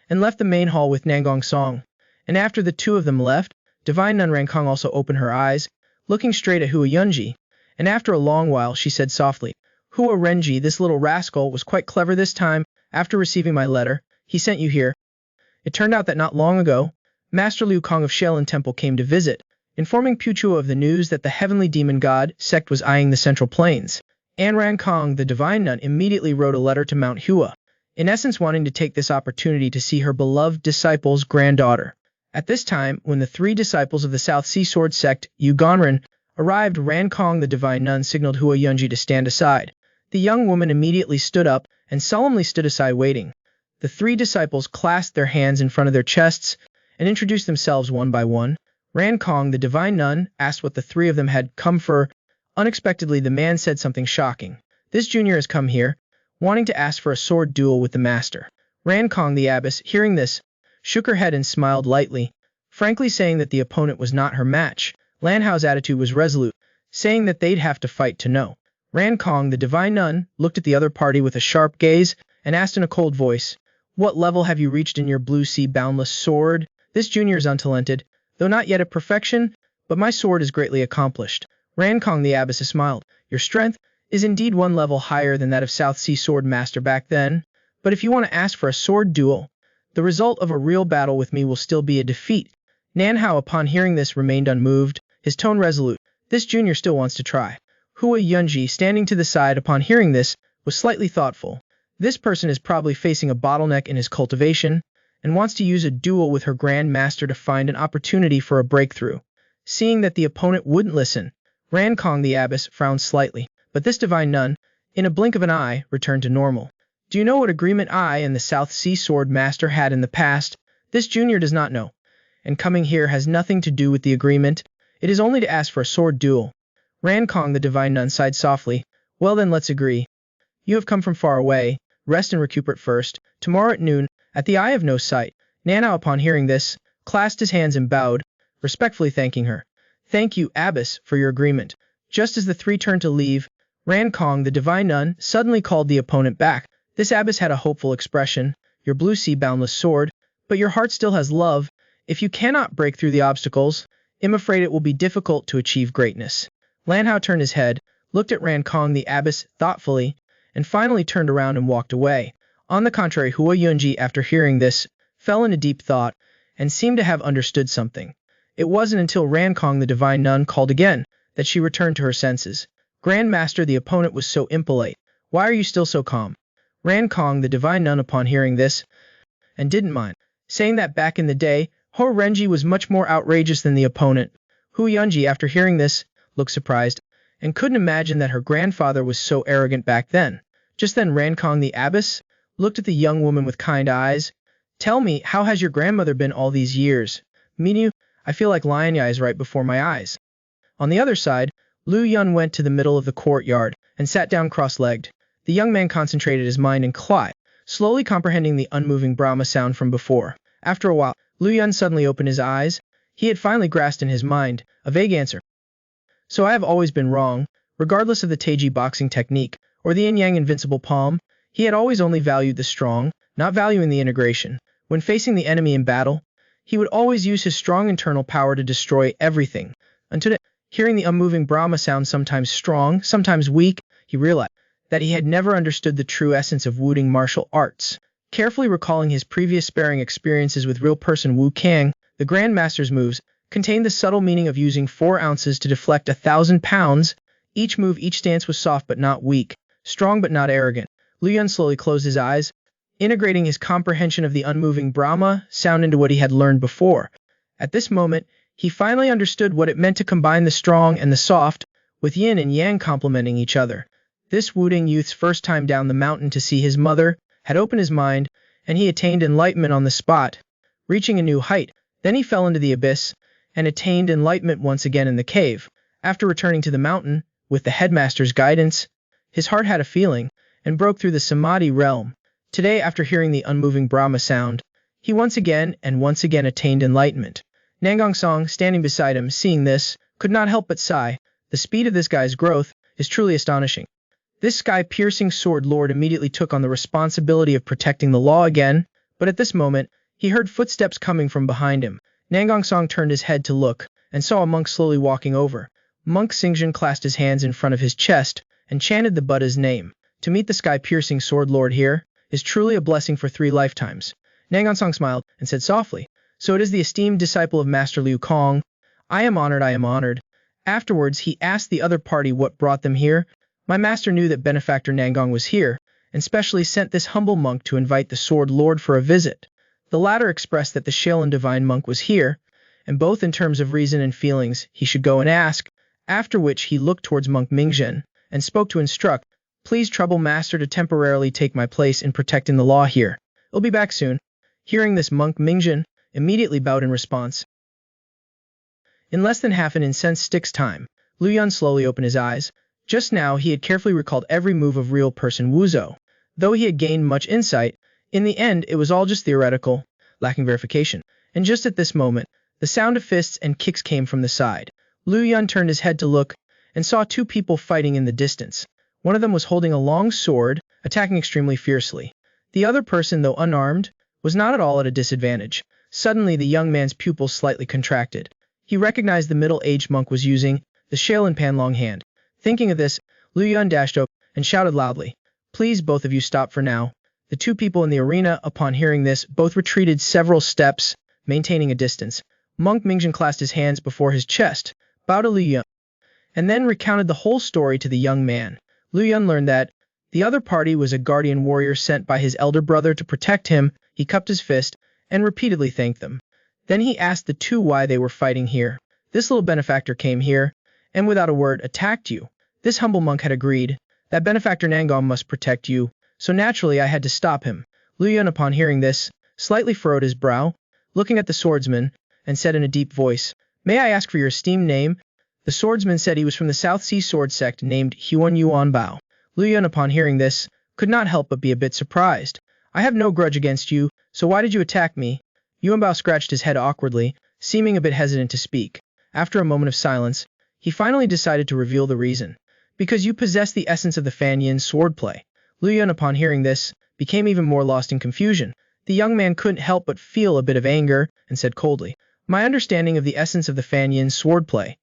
and left the main hall with Nangong Song, and after the two of them left, Divine Nun Ran Kong also opened her eyes, looking straight at Hua Yunji, and after a long while she said softly, Hua Renji, this little rascal was quite clever this time. After receiving my letter, he sent you here. It turned out that not long ago, Master Liu Kong of Shaolin Temple came to visit, informing Puchuo of the news that the heavenly demon god sect was eyeing the Central Plains. An Ran Kong, the divine nun, immediately wrote a letter to Mount Hua, in essence wanting to take this opportunity to see her beloved disciple's granddaughter. At this time, when the three disciples of the South Sea Sword sect, Ugonran, arrived, Ran Kong the divine nun signaled Hua Yunji to stand aside. The young woman immediately stood up and solemnly stood aside waiting. The three disciples clasped their hands in front of their chests and introduced themselves one by one. Ran Kong the divine nun asked what the three of them had come for. Unexpectedly, the man said something shocking. This junior has come here, wanting to ask for a sword duel with the master. Ran Kong the abbess, hearing this, shook her head and smiled lightly, frankly saying that the opponent was not her match. Lan Hao's attitude was resolute, saying that they'd have to fight to know. Ran Kong the divine nun looked at the other party with a sharp gaze and asked in a cold voice, what level have you reached in your blue sea boundless sword? This junior is untalented, though not yet at perfection, but my sword is greatly accomplished. Ran Kong the abbess smiled. Your strength is indeed one level higher than that of South Sea Sword Master back then, but if you want to ask for a sword duel, the result of a real battle with me will still be a defeat. Nan Hao, upon hearing this, remained unmoved, his tone resolute. This junior still wants to try. Hua Yunji, standing to the side upon hearing this, was slightly thoughtful. This person is probably facing a bottleneck in his cultivation, and wants to use a duel with her Grand Master to find an opportunity for a breakthrough. Seeing that the opponent wouldn't listen, Ran Kong the abbess frowned slightly, but this divine nun, in a blink of an eye, returned to normal. Do you know what agreement I and the South Sea Sword Master had in the past? This junior does not know, and coming here has nothing to do with the agreement. It is only to ask for a sword duel. Ran Kong the divine nun sighed softly. Well then, let's agree. You have come from far away. Rest and recuperate first. Tomorrow at noon, at the Eye of No Sight. Nanao, upon hearing this, clasped his hands and bowed, respectfully thanking her. Thank you, abbess, for your agreement. Just as the three turned to leave, Ran Kong the divine nun suddenly called the opponent back. This abbess had a hopeful expression. Your blue sea boundless sword, but your heart still has love. If you cannot break through the obstacles, I'm afraid it will be difficult to achieve greatness. Lan Hao turned his head, looked at Ran Kong the abbess thoughtfully, and finally turned around and walked away. On the contrary, Hua Yunji, after hearing this, fell into deep thought, and seemed to have understood something. It wasn't until Ran Kong the divine nun called again, that she returned to her senses. Grand Master, the opponent was so impolite. Why are you still so calm? Ran Kong the divine nun, upon hearing this, and didn't mind, saying that back in the day, Ho Renji was much more outrageous than the opponent. Hua Yunji, after hearing this, looked surprised, and couldn't imagine that her grandfather was so arrogant back then. Just then Ran Kong the abbess looked at the young woman with kind eyes. Tell me, how has your grandmother been all these years? Minyu, I feel like Lion Yi is right before my eyes. On the other side, Liu Yun went to the middle of the courtyard and sat down cross-legged. The young man concentrated his mind and quiet, slowly comprehending the unmoving Brahma sound from before. After a while, Liu Yun suddenly opened his eyes. He had finally grasped in his mind a vague answer. So I have always been wrong, regardless of the Taiji boxing technique or the yin-yang invincible palm. He had always only valued the strong, not valuing the integration. When facing the enemy in battle, he would always use his strong internal power to destroy everything. Until hearing the unmoving Brahma sound, sometimes strong, sometimes weak, he realized that he had never understood the true essence of Wudang martial arts. Carefully recalling his previous sparring experiences with real person Wu Kang, The Grand Master's moves contained the subtle meaning of using 4 ounces to deflect 1,000 pounds. Each stance was soft but not weak, strong but not arrogant. Liu Yun slowly closed his eyes, integrating his comprehension of the unmoving Brahma sound into what he had learned before. At this moment, he finally understood what it meant to combine the strong and the soft, with yin and yang complementing each other. This Wudang youth's first time down the mountain to see his mother had opened his mind, and he attained enlightenment on the spot, reaching a new height. Then he fell into the abyss, and attained enlightenment once again in the cave. After returning to the mountain, with the headmaster's guidance, his heart had a feeling, and broke through the Samadhi realm. Today, after hearing the unmoving Brahma sound, he once again attained enlightenment. Nangong Song, standing beside him, seeing this, could not help but sigh. The speed of this guy's growth is truly astonishing. This sky-piercing sword lord immediately took on the responsibility of protecting the law again, but at this moment, he heard footsteps coming from behind him. Nangong Song turned his head to look, and saw a monk slowly walking over. Monk Xingjin clasped his hands in front of his chest, and chanted the Buddha's name. To meet the sky-piercing sword lord here is truly a blessing for 3 lifetimes. Nangong Song smiled, and said softly, "So it is the esteemed disciple of Master Liu Kong. I am honored, I am honored." Afterwards, he asked the other party what brought them here. My master knew that benefactor Nangong was here, and specially sent this humble monk to invite the sword lord for a visit. The latter expressed that the Shaolin divine monk was here, and both in terms of reason and feelings he should go and ask, after which he looked towards monk Mingjin, and spoke to instruct, "Please trouble master to temporarily take my place in protecting the law here. I'll be back soon." Hearing this, monk Mingjin immediately bowed in response. In less than half an incensed stick's time, Liu Yun slowly opened his eyes. Just now he had carefully recalled every move of real person Wuzhou. Though he had gained much insight, in the end it was all just theoretical, lacking verification. And just at this moment, the sound of fists and kicks came from the side. Liu Yun turned his head to look, and saw 2 people fighting in the distance. One of them was holding a long sword, attacking extremely fiercely. The other person, though unarmed, was not at all at a disadvantage. Suddenly the young man's pupils slightly contracted. He recognized the middle-aged monk was using the Shaolin Pan long hand. Thinking of this, Liu Yun dashed up and shouted loudly, "Please both of you stop for now." The 2 people in the arena, upon hearing this, both retreated several steps, maintaining a distance. Monk Mingjin clasped his hands before his chest, bowed to Liu Yun, and then recounted the whole story to the young man. Liu Yun learned that the other party was a guardian warrior sent by his elder brother to protect him. He cupped his fist and repeatedly thanked them. Then he asked the 2 why they were fighting here. This little benefactor came here, and without a word attacked you. This humble monk had agreed that benefactor Nangong must protect you, so naturally I had to stop him. Liu Yun, upon hearing this, slightly furrowed his brow, looking at the swordsman, and said in a deep voice, "May I ask for your esteemed name?" The swordsman said he was from the South Sea sword sect named Huan Yuan Bao. Liu Yun, upon hearing this, could not help but be a bit surprised. "I have no grudge against you, so why did you attack me?" Yuan Bao scratched his head awkwardly, seeming a bit hesitant to speak. After a moment of silence, he finally decided to reveal the reason. "Because you possess the essence of the Fan Yin swordplay." Liu Yun, upon hearing this, became even more lost in confusion. The young man couldn't help but feel a bit of anger, and said coldly, "My understanding of the essence of the Fan Yin swordplay.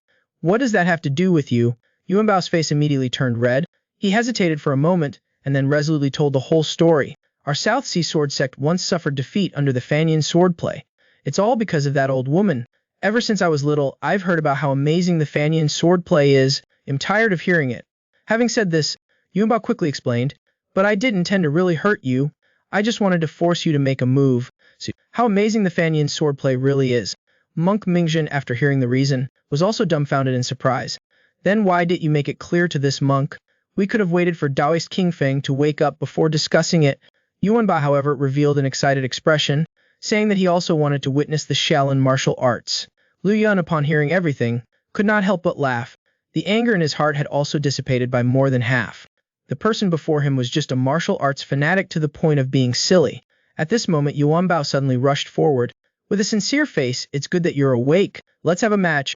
What does that have to do with you?" Yuan Bao's face immediately turned red. He hesitated for a moment, and then resolutely told the whole story. "Our South Sea sword sect once suffered defeat under the Fan Yin swordplay. It's all because of that old woman. Ever since I was little, I've heard about how amazing the Fan Yin swordplay is. I'm tired of hearing it." Having said this, Yuan Bao quickly explained, "But I didn't intend to really hurt you. I just wanted to force you to make a move. See how amazing the Fan Yin swordplay really is." Monk Mingjin, after hearing the reason, was also dumbfounded in surprise. "Then why didn't you make it clear to this monk? We could have waited for Taoist King Feng to wake up before discussing it." Yuan Ba, however, revealed an excited expression, saying that he also wanted to witness the Shaolin martial arts. Liu Yun, upon hearing everything, could not help but laugh. The anger in his heart had also dissipated by more than half. The person before him was just a martial arts fanatic to the point of being silly. At this moment, Yuan Bao suddenly rushed forward. With a sincere face, "It's good that you're awake. Let's have a match."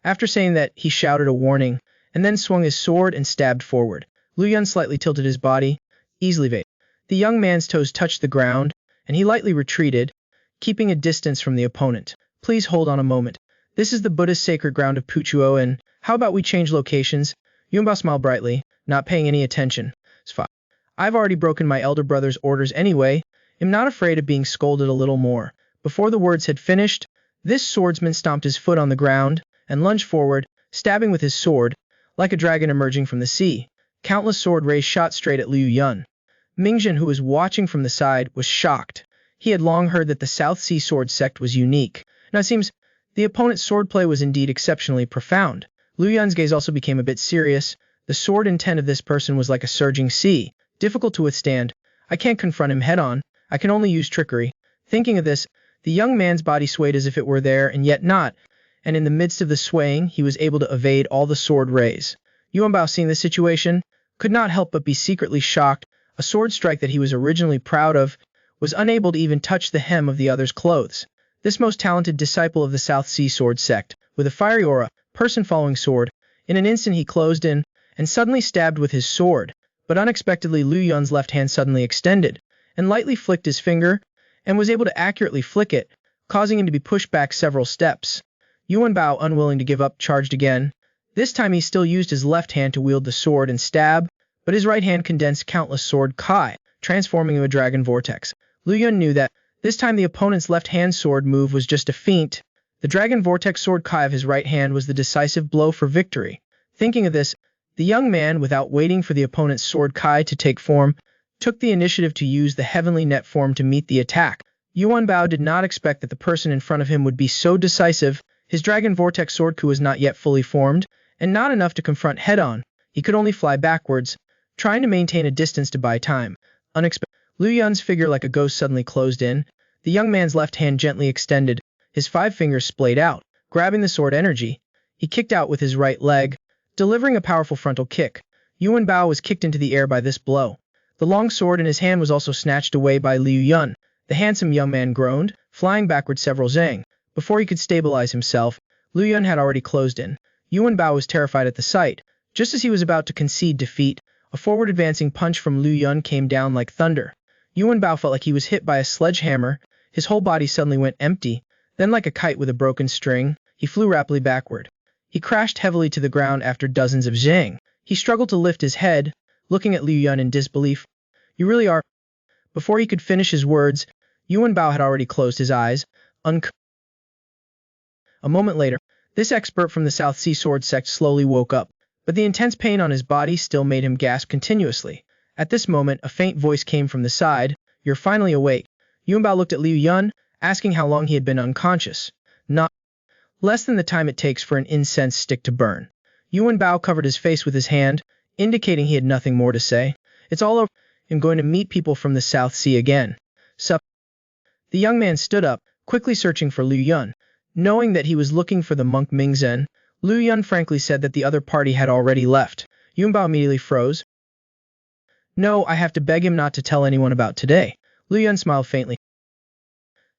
After saying that, he shouted a warning, and then swung his sword and stabbed forward. Liu Yun slightly tilted his body, easily evading. The young man's toes touched the ground, and he lightly retreated, keeping a distance from the opponent. "Please hold on a moment. This is the Buddhist sacred ground of Puchuo, and how about we change locations?" Yuan Bao smiled brightly, not paying any attention. "It's fine. I've already broken my elder brother's orders anyway. I'm not afraid of being scolded a little more." Before the words had finished, This swordsman stomped his foot on the ground and lunged forward, stabbing with his sword, like a dragon emerging from the sea. Countless sword rays shot straight at Liu Yun. Mingjin, who was watching from the side, was shocked. He had long heard that the South Sea sword sect was unique. Now it seems the opponent's swordplay was indeed exceptionally profound. Liu Yun's gaze also became a bit serious. The sword intent of this person was like a surging sea, difficult to withstand. I can't confront him head-on. I can only use trickery. Thinking of this, the young man's body swayed as if it were there and yet not, and in the midst of the swaying, he was able to evade all the sword rays. Yuan Bao, seeing the situation, could not help but be secretly shocked. A sword strike that he was originally proud of was unable to even touch the hem of the other's clothes. This most talented disciple of the South Sea sword sect, with a fiery aura, person-following sword, in an instant he closed in, and suddenly stabbed with his sword, but unexpectedly Liu Yun's left hand suddenly extended, and lightly flicked his finger, and was able to accurately flick it, causing him to be pushed back several steps. Yuan Bao, unwilling to give up, charged again. This time he still used his left hand to wield the sword and stab, but his right hand condensed countless sword kai, transforming into a dragon vortex. Liu Yun knew that this time the opponent's left-hand sword move was just a feint. The dragon vortex sword kai of his right hand was the decisive blow for victory. Thinking of this, the young man, without waiting for the opponent's sword kai to take form, took the initiative to use the heavenly net form to meet the attack. Yuan Bao did not expect that the person in front of him would be so decisive. His dragon vortex sword coup was not yet fully formed, and not enough to confront head-on. He could only fly backwards, trying to maintain a distance to buy time. Liu Yun's figure like a ghost suddenly closed in. The young man's left hand gently extended, his 5 fingers splayed out, grabbing the sword energy. He kicked out with his right leg, delivering a powerful frontal kick. Yuan Bao was kicked into the air by this blow. The long sword in his hand was also snatched away by Liu Yun. The handsome young man groaned, flying backward several zang. Before he could stabilize himself, Liu Yun had already closed in. Yuan Bao was terrified at the sight. Just as he was about to concede defeat, a forward-advancing punch from Liu Yun came down like thunder. Yuan Bao felt like he was hit by a sledgehammer. His whole body suddenly went empty. Then, like a kite with a broken string, he flew rapidly backward. He crashed heavily to the ground after dozens of zhang. He struggled to lift his head, looking at Liu Yun in disbelief. "You really are—" Before he could finish his words, Yuan Bao had already closed his eyes. A moment later, this expert from the South Sea sword sect slowly woke up, but the intense pain on his body still made him gasp continuously. At this moment, a faint voice came from the side. "You're finally awake." Yuan Bao looked at Liu Yun, asking how long he had been unconscious. "Not less than the time it takes for an incense stick to burn." Yuan Bao covered his face with his hand, indicating he had nothing more to say. "It's all over. I'm going to meet people from the South Sea again." Sup. The young man stood up, quickly searching for Liu Yun. Knowing that he was looking for the monk Mingzhen, Liu Yun frankly said that the other party had already left. Yuan Bao immediately froze. "No, I have to beg him not to tell anyone about today." Liu Yun smiled faintly,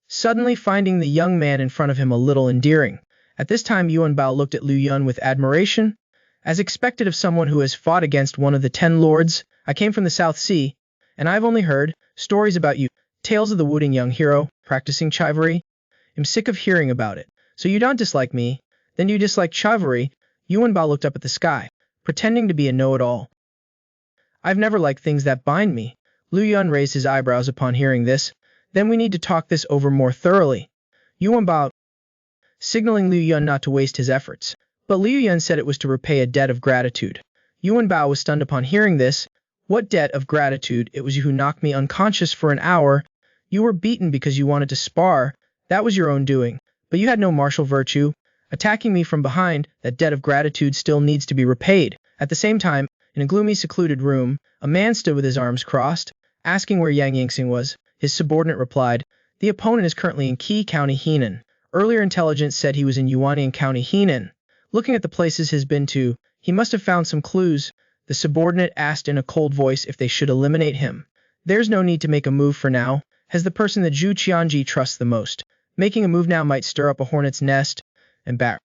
suddenly finding the young man in front of him a little endearing. At this time Yuan Bao looked at Liu Yun with admiration. As expected of someone who has fought against one of the 10 lords, "I came from the South Sea, and I've only heard stories about you, tales of the Wudang young hero, practicing chivalry. I'm sick of hearing about it. So you don't dislike me, then you dislike chivalry?" Yuan Bao looked up at the sky, pretending to be a know-it-all. "I've never liked things that bind me." Liu Yun raised his eyebrows upon hearing this. "Then we need to talk this over more thoroughly." Yuan Bao, signaling Liu Yun not to waste his efforts. But Liu Yun said it was to repay a debt of gratitude. Yuan Bao was stunned upon hearing this. "What debt of gratitude? It was you who knocked me unconscious for an hour. You were beaten because you wanted to spar. That was your own doing. But you had no martial virtue. Attacking me from behind, that debt of gratitude still needs to be repaid." At the same time, in a gloomy, secluded room, a man stood with his arms crossed, asking where Yang Yingxing was. His subordinate replied, "The opponent is currently in Qi County, Henan. Earlier intelligence said he was in Yuanyang County, Henan. Looking at the places he's been to, he must have found some clues." The subordinate asked in a cold voice if they should eliminate him. "There's no need to make a move for now. Has the person that Zhu Qianji trusts the most. Making a move now might stir up a hornet's nest and bat.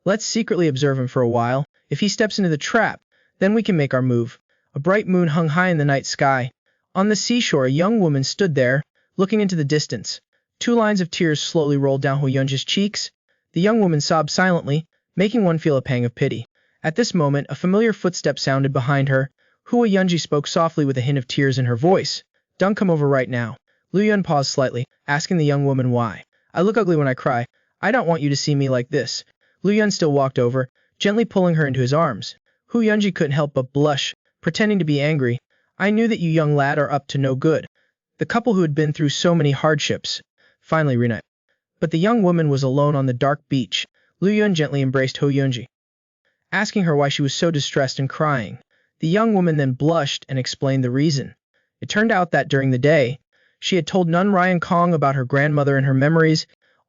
Let's secretly observe him for a while. If he steps into the trap, then we can make our move." A bright moon hung high in the night sky. On the seashore, a young woman stood there, looking into the distance. 2 lines of tears slowly rolled down Hu Yunji's cheeks. The young woman sobbed silently, making one feel a pang of pity. At this moment, a familiar footstep sounded behind her. Hu Yunji spoke softly with a hint of tears in her voice. "Don't come over right now." Liu Yun paused slightly, asking the young woman why. "I look ugly when I cry. I don't want you to see me like this. Lu Yun still walked over, gently pulling her into his arms. Hu Yunji couldn't help but blush, pretending to be angry. I knew that you young lad are up to no good. The couple who had been through so many hardships. Finally reunited. But the young woman was alone on the dark beach. Lu Yun gently embraced Hu Yunji, asking her why she was so distressed and crying. The young woman then blushed and explained the reason. It turned out that during the day, she had told nun Ryan Kong about her grandmother and her memories.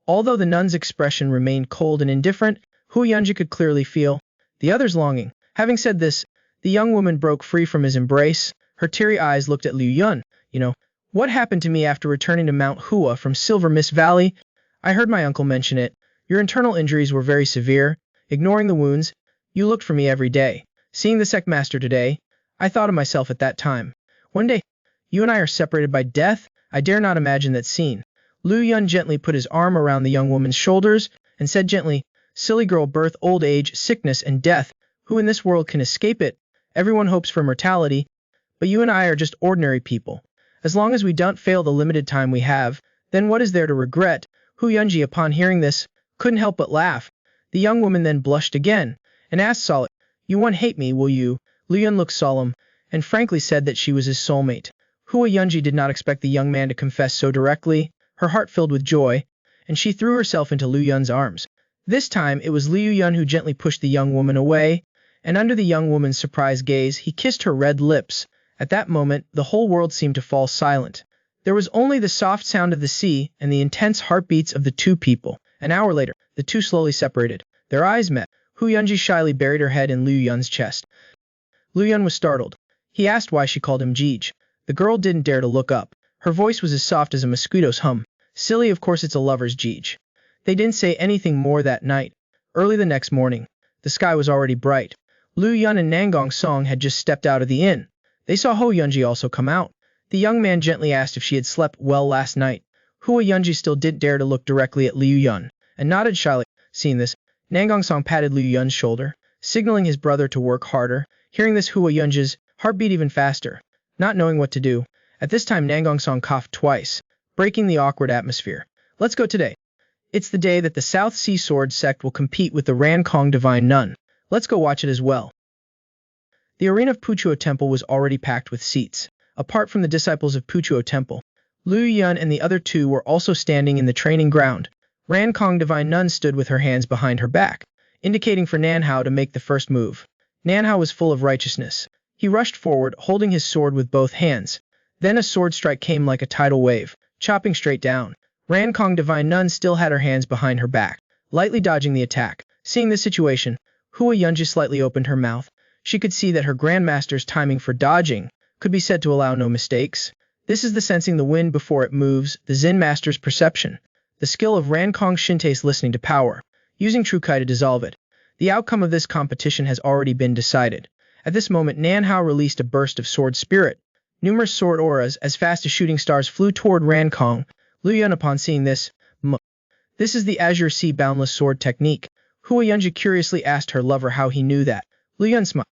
Although the nun's expression remained cold and indifferent, Hu Yunji could clearly feel the other's longing. Having said this, the young woman broke free from his embrace. Her teary eyes looked at Liu Yun. You know, what happened to me after returning to Mount Hua from Silver Mist Valley? I heard my uncle mention it. Your internal injuries were very severe. Ignoring the wounds, you looked for me every day. Seeing the sect master today, I thought of myself at that time. One day, you and I are separated by death. I dare not imagine that scene. Liu Yun gently put his arm around the young woman's shoulders and said gently, silly girl, birth, old age, sickness, and death. Who in this world can escape it? Everyone hopes for mortality, but you and I are just ordinary people. As long as we don't fail the limited time we have, then what is there to regret? Hu Yunji, upon hearing this, couldn't help but laugh. The young woman then blushed again and asked Solid, you won't hate me, will you? Liu Yun looked solemn and frankly said that she was his soulmate. Hu Yunji did not expect the young man to confess so directly. Her heart filled with joy, and she threw herself into Liu Yun's arms. This time it was Liu Yun who gently pushed the young woman away, and under the young woman's surprised gaze, he kissed her red lips. At that moment, the whole world seemed to fall silent. There was only the soft sound of the sea and the intense heartbeats of the two people. An hour later, the two slowly separated. Their eyes met. Hu Yunji shyly buried her head in Liu Yun's chest. Liu Yun was startled. He asked why she called him Jeej. The girl didn't dare to look up. Her voice was as soft as a mosquito's hum. Silly, of course it's a lover's Jeej. They didn't say anything more that night. Early the next morning, the sky was already bright. Liu Yun and Nangong Song had just stepped out of the inn. They saw Hu Yunji also come out. The young man gently asked if she had slept well last night. Hu Yunji still didn't dare to look directly at Liu Yun, and nodded shyly. Seeing this, Nangong Song patted Liu Yun's shoulder, signaling his brother to work harder. Hearing this, Hu Yunji's heart beat even faster. Not knowing what to do, at this time Nangong Song coughed twice, breaking the awkward atmosphere. Let's go today. It's the day that the South Sea Sword sect will compete with the Ran Kong Divine Nun. Let's go watch it as well. The arena of Puchuo Temple was already packed with seats. Apart from the disciples of Puchuo Temple, Liu Yun and the other two were also standing in the training ground. Ran Kong Divine Nun stood with her hands behind her back, indicating for Nanhao to make the first move. Nanhao was full of righteousness. He rushed forward, holding his sword with both hands. Then a sword strike came like a tidal wave, chopping straight down. Ran Kong Divine Nun still had her hands behind her back, lightly dodging the attack. Seeing this situation, Hu Yunji slightly opened her mouth. She could see that her grandmaster's timing for dodging could be said to allow no mistakes. This is the sensing the wind before it moves, the Zen master's perception. The skill of Ran Kong Shinte's listening to power, using True Kai to dissolve it. The outcome of this competition has already been decided. At this moment, Nanhao released a burst of sword spirit. Numerous sword auras, as fast as shooting stars, flew toward Ran Kong. Liu Yun, upon seeing this, this is the Azure Sea Boundless Sword technique. Hu Yunji curiously asked her lover how he knew that. Liu Yun smiled,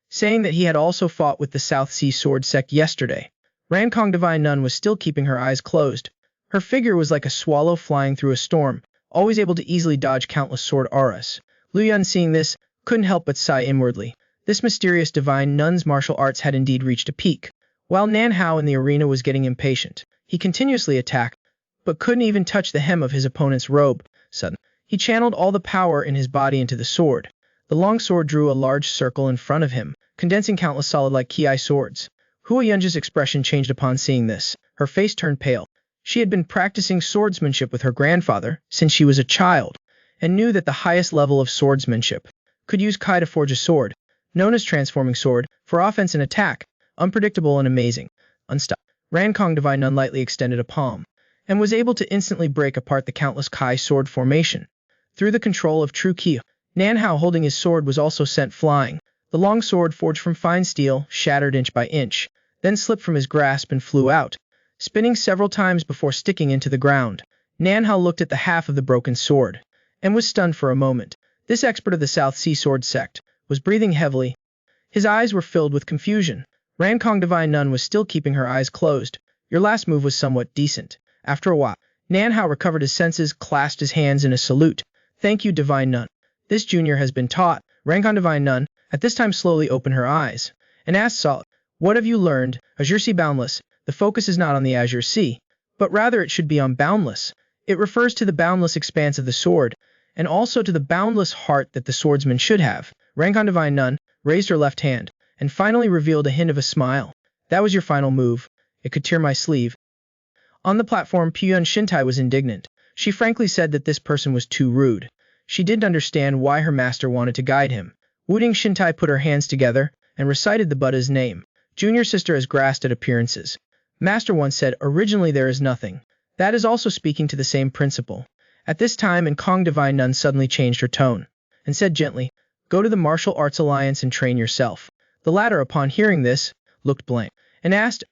saying that he had also fought with the South Sea Sword sect yesterday. Ran Kong Divine Nun was still keeping her eyes closed. Her figure was like a swallow flying through a storm, always able to easily dodge countless sword auras. Liu Yun, seeing this, couldn't help but sigh inwardly. This mysterious divine nun's martial arts had indeed reached a peak. While Nanhao in the arena was getting impatient, he continuously attacked, but couldn't even touch the hem of his opponent's robe. Suddenly, he channeled all the power in his body into the sword. The long sword drew a large circle in front of him, condensing countless solid-like Ki swords. Hu Yunji's expression changed upon seeing this. Her face turned pale. She had been practicing swordsmanship with her grandfather since she was a child, and knew that the highest level of swordsmanship could use Kai to forge a sword, known as transforming sword, for offense and attack, unpredictable and amazing. Unstopped, Ran Kong Divine Nun lightly extended a palm, and was able to instantly break apart the countless Kai sword formation. Through the control of true Ki, Nanhao holding his sword was also sent flying. The long sword, forged from fine steel, shattered inch by inch, then slipped from his grasp and flew out, spinning several times before sticking into the ground. Nanhao looked at the half of the broken sword, and was stunned for a moment. This expert of the South Sea Sword sect was breathing heavily. His eyes were filled with confusion. Ran Kong Divine Nun was still keeping her eyes closed. Your last move was somewhat decent. After a while, Nanhao recovered his senses, clasped his hands in a salute. Thank you, Divine Nun. This junior has been taught. Rankon Divine Nun, at this time slowly opened her eyes, and asked Salt, what have you learned? Azure Sea Boundless. The focus is not on the Azure Sea, but rather it should be on boundless. It refers to the boundless expanse of the sword, and also to the boundless heart that the swordsman should have. Rankon Divine Nun raised her left hand, and finally revealed a hint of a smile. That was your final move. It could tear my sleeve. On the platform, Puyun Shintai was indignant. She frankly said that this person was too rude. She didn't understand why her master wanted to guide him. Wudang Shintai put her hands together and recited the Buddha's name. Junior sister has grasped at appearances. Master once said, originally there is nothing. That is also speaking to the same principle. At this time, and Kong Divine Nun suddenly changed her tone, and said gently, go to the Martial Arts Alliance and train yourself. The latter, upon hearing this, looked blank, and asked,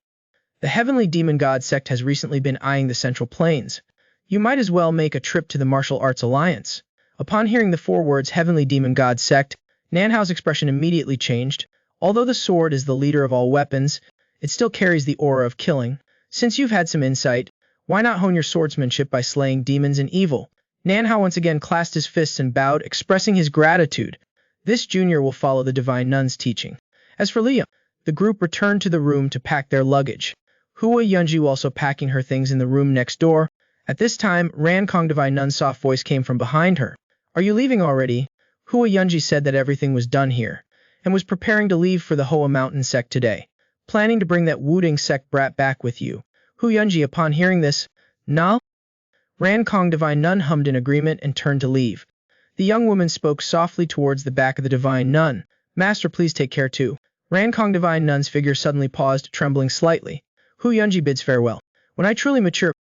the Heavenly Demon God sect has recently been eyeing the Central Plains. You might as well make a trip to the Martial Arts Alliance. Upon hearing the 4 words Heavenly Demon God sect, Nanhao's expression immediately changed. Although the sword is the leader of all weapons, it still carries the aura of killing. Since you've had some insight, why not hone your swordsmanship by slaying demons and evil? Nanhao once again clasped his fists and bowed, expressing his gratitude. This junior will follow the Divine Nun's teaching. As for Liam, the group returned to the room to pack their luggage. Hua Yunji was also packing her things in the room next door. At this time, Ran Kong Divine Nun's soft voice came from behind her. Are you leaving already? Hua Yunji said that everything was done here, and was preparing to leave for the Hoa Mountain sect today, planning to bring that Wudang sect brat back with you. Hua Yunji, upon hearing this, nah? Ran Kong Divine Nun hummed in agreement and turned to leave. The young woman spoke softly towards the back of the Divine Nun. Master, please take care too. Ran Kong Divine Nun's figure suddenly paused, trembling slightly. Hu Yunji bids farewell. When I truly mature,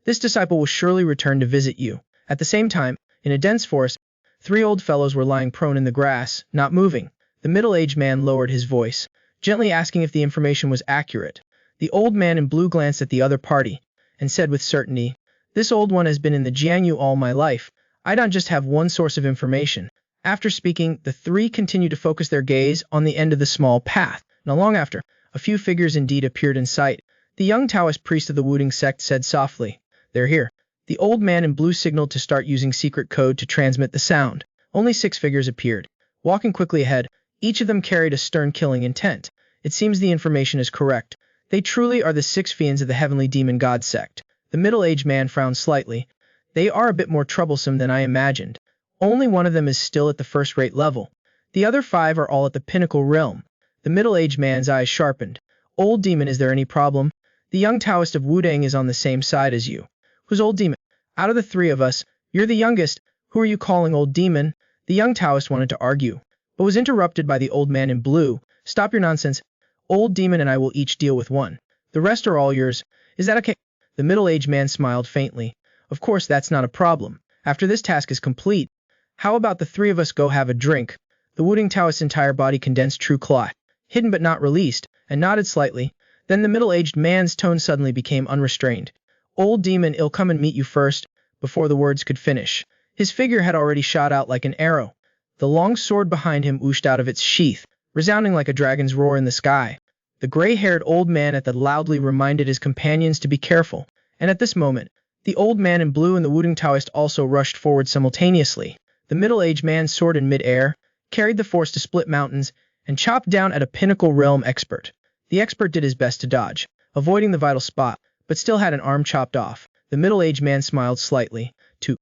this disciple will surely return to visit you. At the same time, in a dense forest, 3 old fellows were lying prone in the grass, not moving. The middle-aged man lowered his voice, gently asking if the information was accurate. The old man in blue glanced at the other party, and said with certainty, this old one has been in the Jianyu all my life. I don't just have one source of information. After speaking, the 3 continued to focus their gaze on the end of the small path. Not long after, a few figures indeed appeared in sight. The young Taoist priest of the Wudang sect said softly, they're here. The old man in blue signaled to start using secret code to transmit the sound. Only 6 figures appeared, walking quickly ahead. Each of them carried a stern killing intent. It seems the information is correct. They truly are the 6 fiends of the Heavenly Demon God sect. The middle-aged man frowned slightly. They are a bit more troublesome than I imagined. Only one of them is still at the first-rate level. The other 5 are all at the pinnacle realm. The middle-aged man's eyes sharpened. Old demon, is there any problem? The young Taoist of Wudang is on the same side as you. Who's old demon? Out of the 3 of us, you're the youngest. Who are you calling old demon? The young Taoist wanted to argue, but was interrupted by the old man in blue. Stop your nonsense. Old demon and I will each deal with one. The rest are all yours. Is that okay? The middle-aged man smiled faintly. Of course, that's not a problem. After this task is complete, how about the 3 of us go have a drink? The Wudang Taoist's entire body condensed true clot, hidden but not released, and nodded slightly. Then the middle-aged man's tone suddenly became unrestrained. Old demon, I'll come and meet you first. Before the words could finish, his figure had already shot out like an arrow. The long sword behind him oozed out of its sheath, resounding like a dragon's roar in the sky. The gray-haired old man at the loudly reminded his companions to be careful, and at this moment, the old man in blue and the Wudang Taoist also rushed forward simultaneously. The middle-aged man's sword in mid-air carried the force to split mountains and chopped down at a pinnacle realm expert. The expert did his best to dodge, avoiding the vital spot, but still had an arm chopped off. The middle-aged man smiled slightly, too.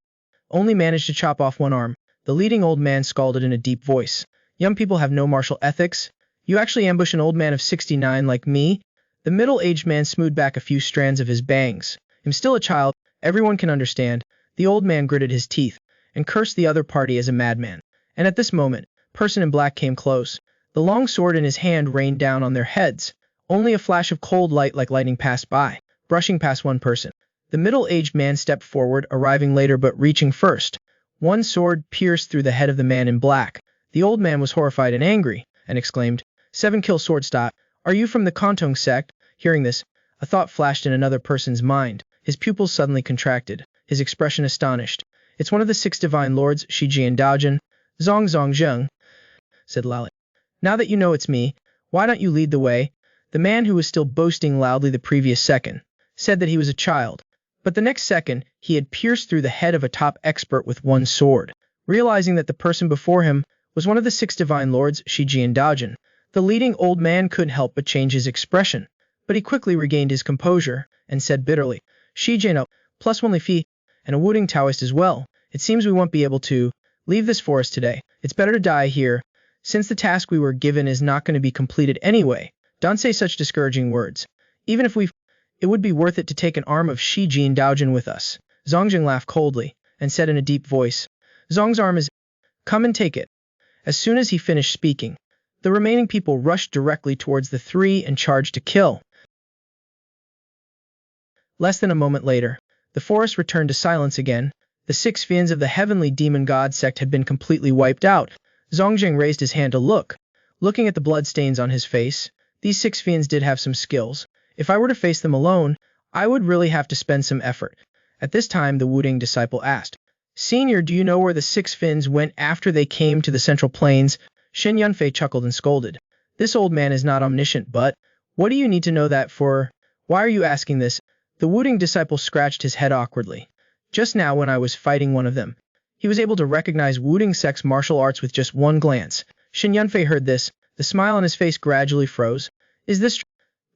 Only managed to chop off one arm. The leading old man scalded in a deep voice. Young people have no martial ethics. You actually ambush an old man of 69 like me? The middle-aged man smoothed back a few strands of his bangs. I'm still a child. Everyone can understand. The old man gritted his teeth and cursed the other party as a madman. And at this moment, person in black came close. The long sword in his hand rained down on their heads. Only a flash of cold light like lightning passed by, brushing past one person. The middle-aged man stepped forward, arriving later but reaching first. One sword pierced through the head of the man in black. The old man was horrified and angry, and exclaimed, 7-kill sword stop. Are you from the Confronting sect? Hearing this, a thought flashed in another person's mind. His pupils suddenly contracted, his expression astonished. It's one of the 6 divine lords, Shijian Daojin. Zong Zheng, said Lali. Now that you know it's me, why don't you lead the way? The man who was still boasting loudly the previous second said that he was a child, But the next second, he had pierced through the head of a top expert with one sword. Realizing that the person before him was one of the 6 divine lords, Shiji and Daojin, the leading old man couldn't help but change his expression. But he quickly regained his composure and said bitterly, Shiji no, plus one fee, and a Wudang Taoist as well. It seems we won't be able to leave this forest today. It's better to die here, since the task we were given is not going to be completed anyway. Don't say such discouraging words. Even if it would be worth it to take an arm of Shiji and Daojin with us. Zongjing laughed coldly and said in a deep voice, Zong's arm is... Come and take it. As soon as he finished speaking, the remaining people rushed directly towards the 3 and charged to kill. Less than a moment later, the forest returned to silence again. The 6 fiends of the heavenly demon god sect had been completely wiped out. Zongjing raised his hand to look. Looking at the bloodstains on his face, these 6 fiends did have some skills. If I were to face them alone, I would really have to spend some effort. At this time, the Wudang disciple asked, Senior, do you know where the 6 fiends went after they came to the central plains? Shen Yunfei chuckled and scolded. This old man is not omniscient, but what do you need to know that for? Why are you asking this? The Wudang disciple scratched his head awkwardly. Just now when I was fighting one of them, he was able to recognize Wudang sect's martial arts with just one glance. Shen Yunfei heard this. The smile on his face gradually froze. Is this true?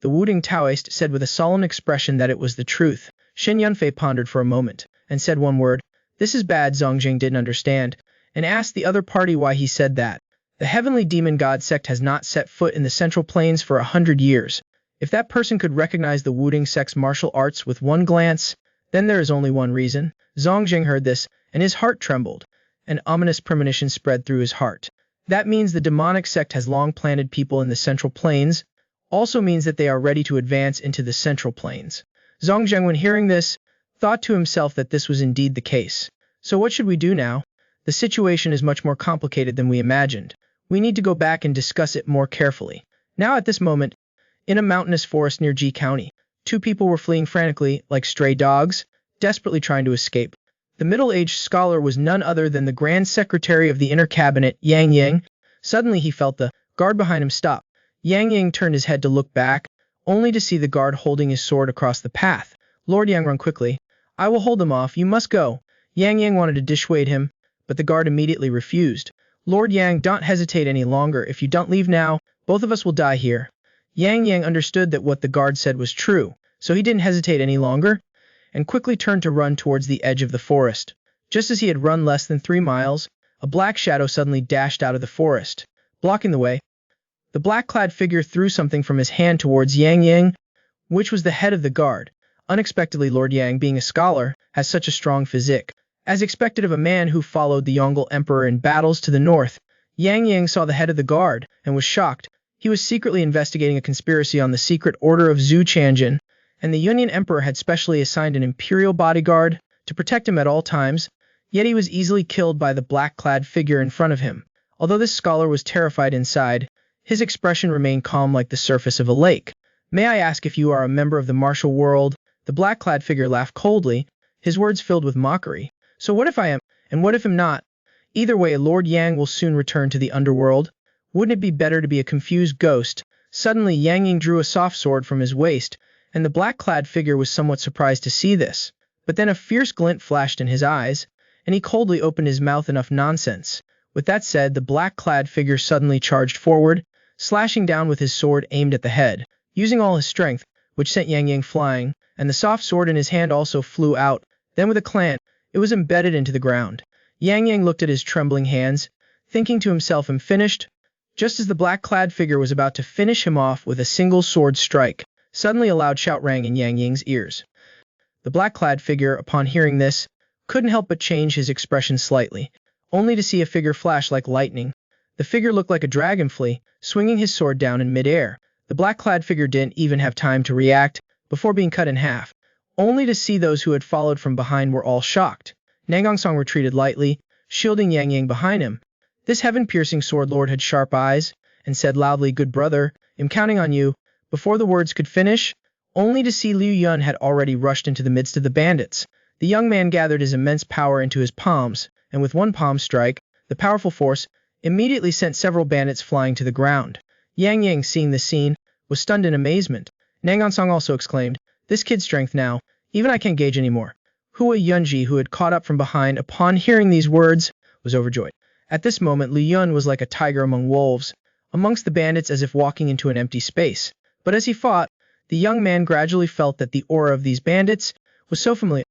The Wudang Taoist said with a solemn expression that it was the truth. Shen Yunfei pondered for a moment and said one word. This is bad. Zongjing didn't understand and asked the other party why he said that. The heavenly demon god sect has not set foot in the central plains for 100 years. If that person could recognize the Wudang sect's martial arts with one glance, then there is only one reason. Zongjing heard this, and his heart trembled. An ominous premonition spread through his heart. That means the demonic sect has long planted people in the central plains, also means that they are ready to advance into the central plains. Zongjing, when hearing this, thought to himself that this was indeed the case. So what should we do now? The situation is much more complicated than we imagined. We need to go back and discuss it more carefully. Now at this moment, in a mountainous forest near Ji County, 2 people were fleeing frantically, like stray dogs, desperately trying to escape. The middle-aged scholar was none other than the Grand Secretary of the Inner Cabinet, Yang Yang. Suddenly he felt the guard behind him stop. Yang Yang turned his head to look back, only to see the guard holding his sword across the path. Lord Yang, run quickly. I will hold them off. You must go. Yang Yang wanted to dissuade him, but the guard immediately refused. Lord Yang, don't hesitate any longer. If you don't leave now, both of us will die here. Yang Yang understood that what the guard said was true, so he didn't hesitate any longer, and quickly turned to run towards the edge of the forest. Just as he had run less than 3 miles, a black shadow suddenly dashed out of the forest, blocking the way. The black-clad figure threw something from his hand towards Yang Yang, which was the head of the guard. Unexpectedly, Lord Yang, being a scholar, has such a strong physique. As expected of a man who followed the Yongle Emperor in battles to the north, Yang Yang saw the head of the guard and was shocked. He was secretly investigating a conspiracy on the secret order of Zhu Tianjin, and the Yunyan Emperor had specially assigned an imperial bodyguard to protect him at all times, yet he was easily killed by the black-clad figure in front of him. Although this scholar was terrified inside, his expression remained calm like the surface of a lake. May I ask if you are a member of the martial world? The black-clad figure laughed coldly, his words filled with mockery. So what if I am, and what if I'm not? Either way, Lord Yang will soon return to the underworld. Wouldn't it be better to be a confused ghost? Suddenly, Yang Yang drew a soft sword from his waist, and the black-clad figure was somewhat surprised to see this. But then a fierce glint flashed in his eyes, and he coldly opened his mouth. Enough nonsense. With that said, the black-clad figure suddenly charged forward, slashing down with his sword aimed at the head, using all his strength, which sent Yang Yang flying, and the soft sword in his hand also flew out. Then with a clang, it was embedded into the ground. Yang Yang looked at his trembling hands, thinking to himself, I'm finished. Just as the black-clad figure was about to finish him off with a single sword strike, suddenly a loud shout rang in Yang Yang's ears. The black-clad figure, upon hearing this, couldn't help but change his expression slightly, only to see a figure flash like lightning. The figure looked like a dragonfly, swinging his sword down in midair. The black-clad figure didn't even have time to react before being cut in half, only to see those who had followed from behind were all shocked. Nangongsong retreated lightly, shielding Yang Yang behind him. This heaven-piercing sword lord had sharp eyes, and said loudly, Good brother, I'm counting on you. Before the words could finish, only to see Liu Yun had already rushed into the midst of the bandits. The young man gathered his immense power into his palms, and with one palm strike, the powerful force immediately sent several bandits flying to the ground. Yang Yang, seeing this scene, was stunned in amazement. Nangongsong also exclaimed, This kid's strength now. Even I can't gauge anymore. Hua Yunji, who had caught up from behind upon hearing these words, was overjoyed. At this moment, Li Yun was like a tiger among wolves, amongst the bandits as if walking into an empty space. But as he fought, the young man gradually felt that the aura of these bandits was so familiar.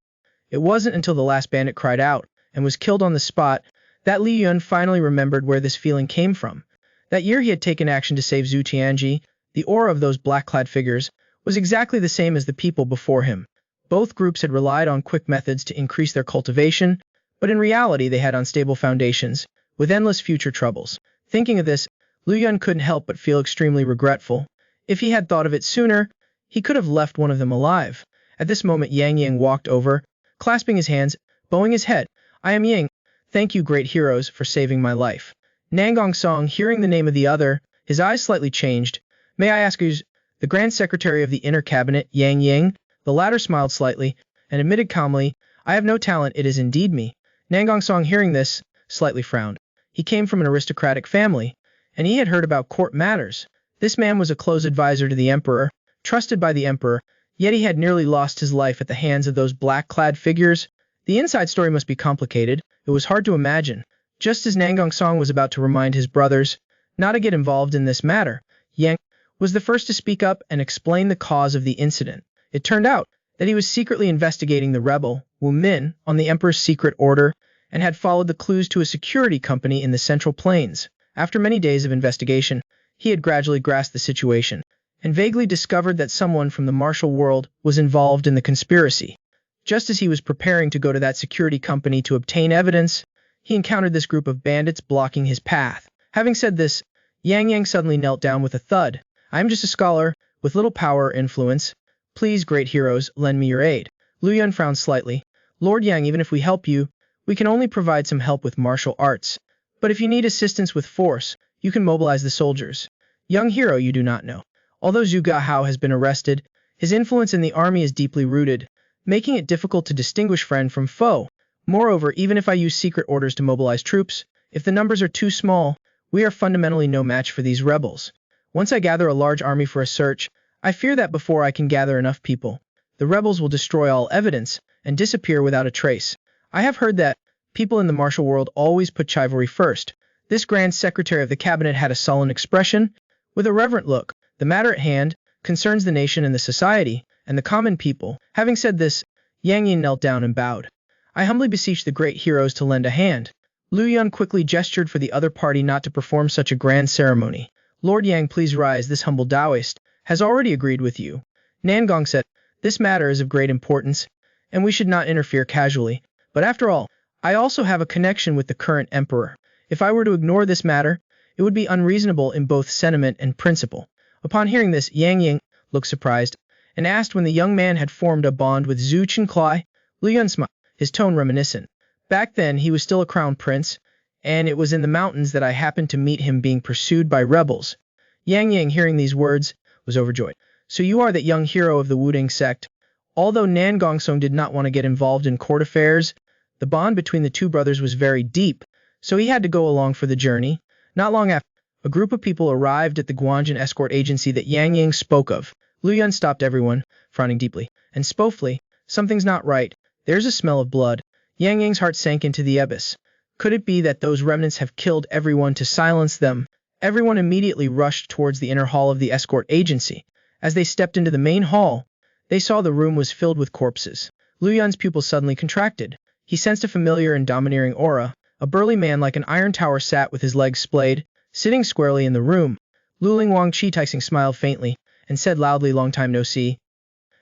It wasn't until the last bandit cried out and was killed on the spot that Li Yun finally remembered where this feeling came from. That year he had taken action to save Zhu Tianji. The aura of those black-clad figures was exactly the same as the people before him. Both groups had relied on quick methods to increase their cultivation, but in reality they had unstable foundations, with endless future troubles. Thinking of this, Lu Yun couldn't help but feel extremely regretful. If he had thought of it sooner, he could have left one of them alive. At this moment Yang Yang walked over, clasping his hands, bowing his head. I am Yang. Thank you, great heroes, for saving my life. Nangong Song, hearing the name of the other, his eyes slightly changed. May I ask who's the Grand Secretary of the Inner Cabinet, Yang Yang? The latter smiled slightly, and admitted calmly, I have no talent, it is indeed me. Nangong Song, hearing this, slightly frowned. He came from an aristocratic family, and he had heard about court matters. This man was a close advisor to the emperor, trusted by the emperor, yet he had nearly lost his life at the hands of those black-clad figures. The inside story must be complicated. It was hard to imagine. Just as Nangong Song was about to remind his brothers not to get involved in this matter, Yang was the first to speak up and explain the cause of the incident. It turned out that he was secretly investigating the rebel, Wu Min, on the emperor's secret order, and had followed the clues to a security company in the Central Plains. After many days of investigation, he had gradually grasped the situation, and vaguely discovered that someone from the martial world was involved in the conspiracy. Just as he was preparing to go to that security company to obtain evidence, he encountered this group of bandits blocking his path. Having said this, Yang Yang suddenly knelt down with a thud. I am just a scholar, with little power or influence. Please, great heroes, lend me your aid. Lu Yun frowned slightly. Lord Yang, even if we help you, we can only provide some help with martial arts. But if you need assistance with force, you can mobilize the soldiers. Young hero, you do not know. Although Zhu Gahao has been arrested, his influence in the army is deeply rooted, making it difficult to distinguish friend from foe. Moreover, even if I use secret orders to mobilize troops, if the numbers are too small, we are fundamentally no match for these rebels. Once I gather a large army for a search, I fear that before I can gather enough people, the rebels will destroy all evidence and disappear without a trace. I have heard that people in the martial world always put chivalry first. This Grand Secretary of the Cabinet had a sullen expression, with a reverent look. The matter at hand concerns the nation and the society, and the common people. Having said this, Yang Yin knelt down and bowed. I humbly beseech the great heroes to lend a hand. Lu Yun quickly gestured for the other party not to perform such a grand ceremony. Lord Yang, please rise, this humble Taoist has already agreed with you. Nangong said, this matter is of great importance, and we should not interfere casually. But after all, I also have a connection with the current emperor. If I were to ignore this matter, it would be unreasonable in both sentiment and principle. Upon hearing this, Yang Yang looked surprised, and asked when the young man had formed a bond with Zhu Qinclai. Lu Yun smiled, his tone reminiscent. Back then, he was still a crown prince, and it was in the mountains that I happened to meet him being pursued by rebels. Yang Yang, hearing these words, was overjoyed. So you are that young hero of the Wudang sect. Although Nan Gongsong did not want to get involved in court affairs, the bond between the two brothers was very deep, so he had to go along for the journey. Not long after, a group of people arrived at the Guanjin escort agency that Yang Yang spoke of. Lu Yun stopped everyone, frowning deeply, and spoke, something's not right, there's a smell of blood. Yang Yang's heart sank into the abyss. Could it be that those remnants have killed everyone to silence them? Everyone immediately rushed towards the inner hall of the escort agency. As they stepped into the main hall, they saw the room was filled with corpses. Lu Yun's pupils suddenly contracted. He sensed a familiar and domineering aura. A burly man like an iron tower sat with his legs splayed, sitting squarely in the room. Luling Wang Chi-Taixing smiled faintly, and said loudly, long time no see.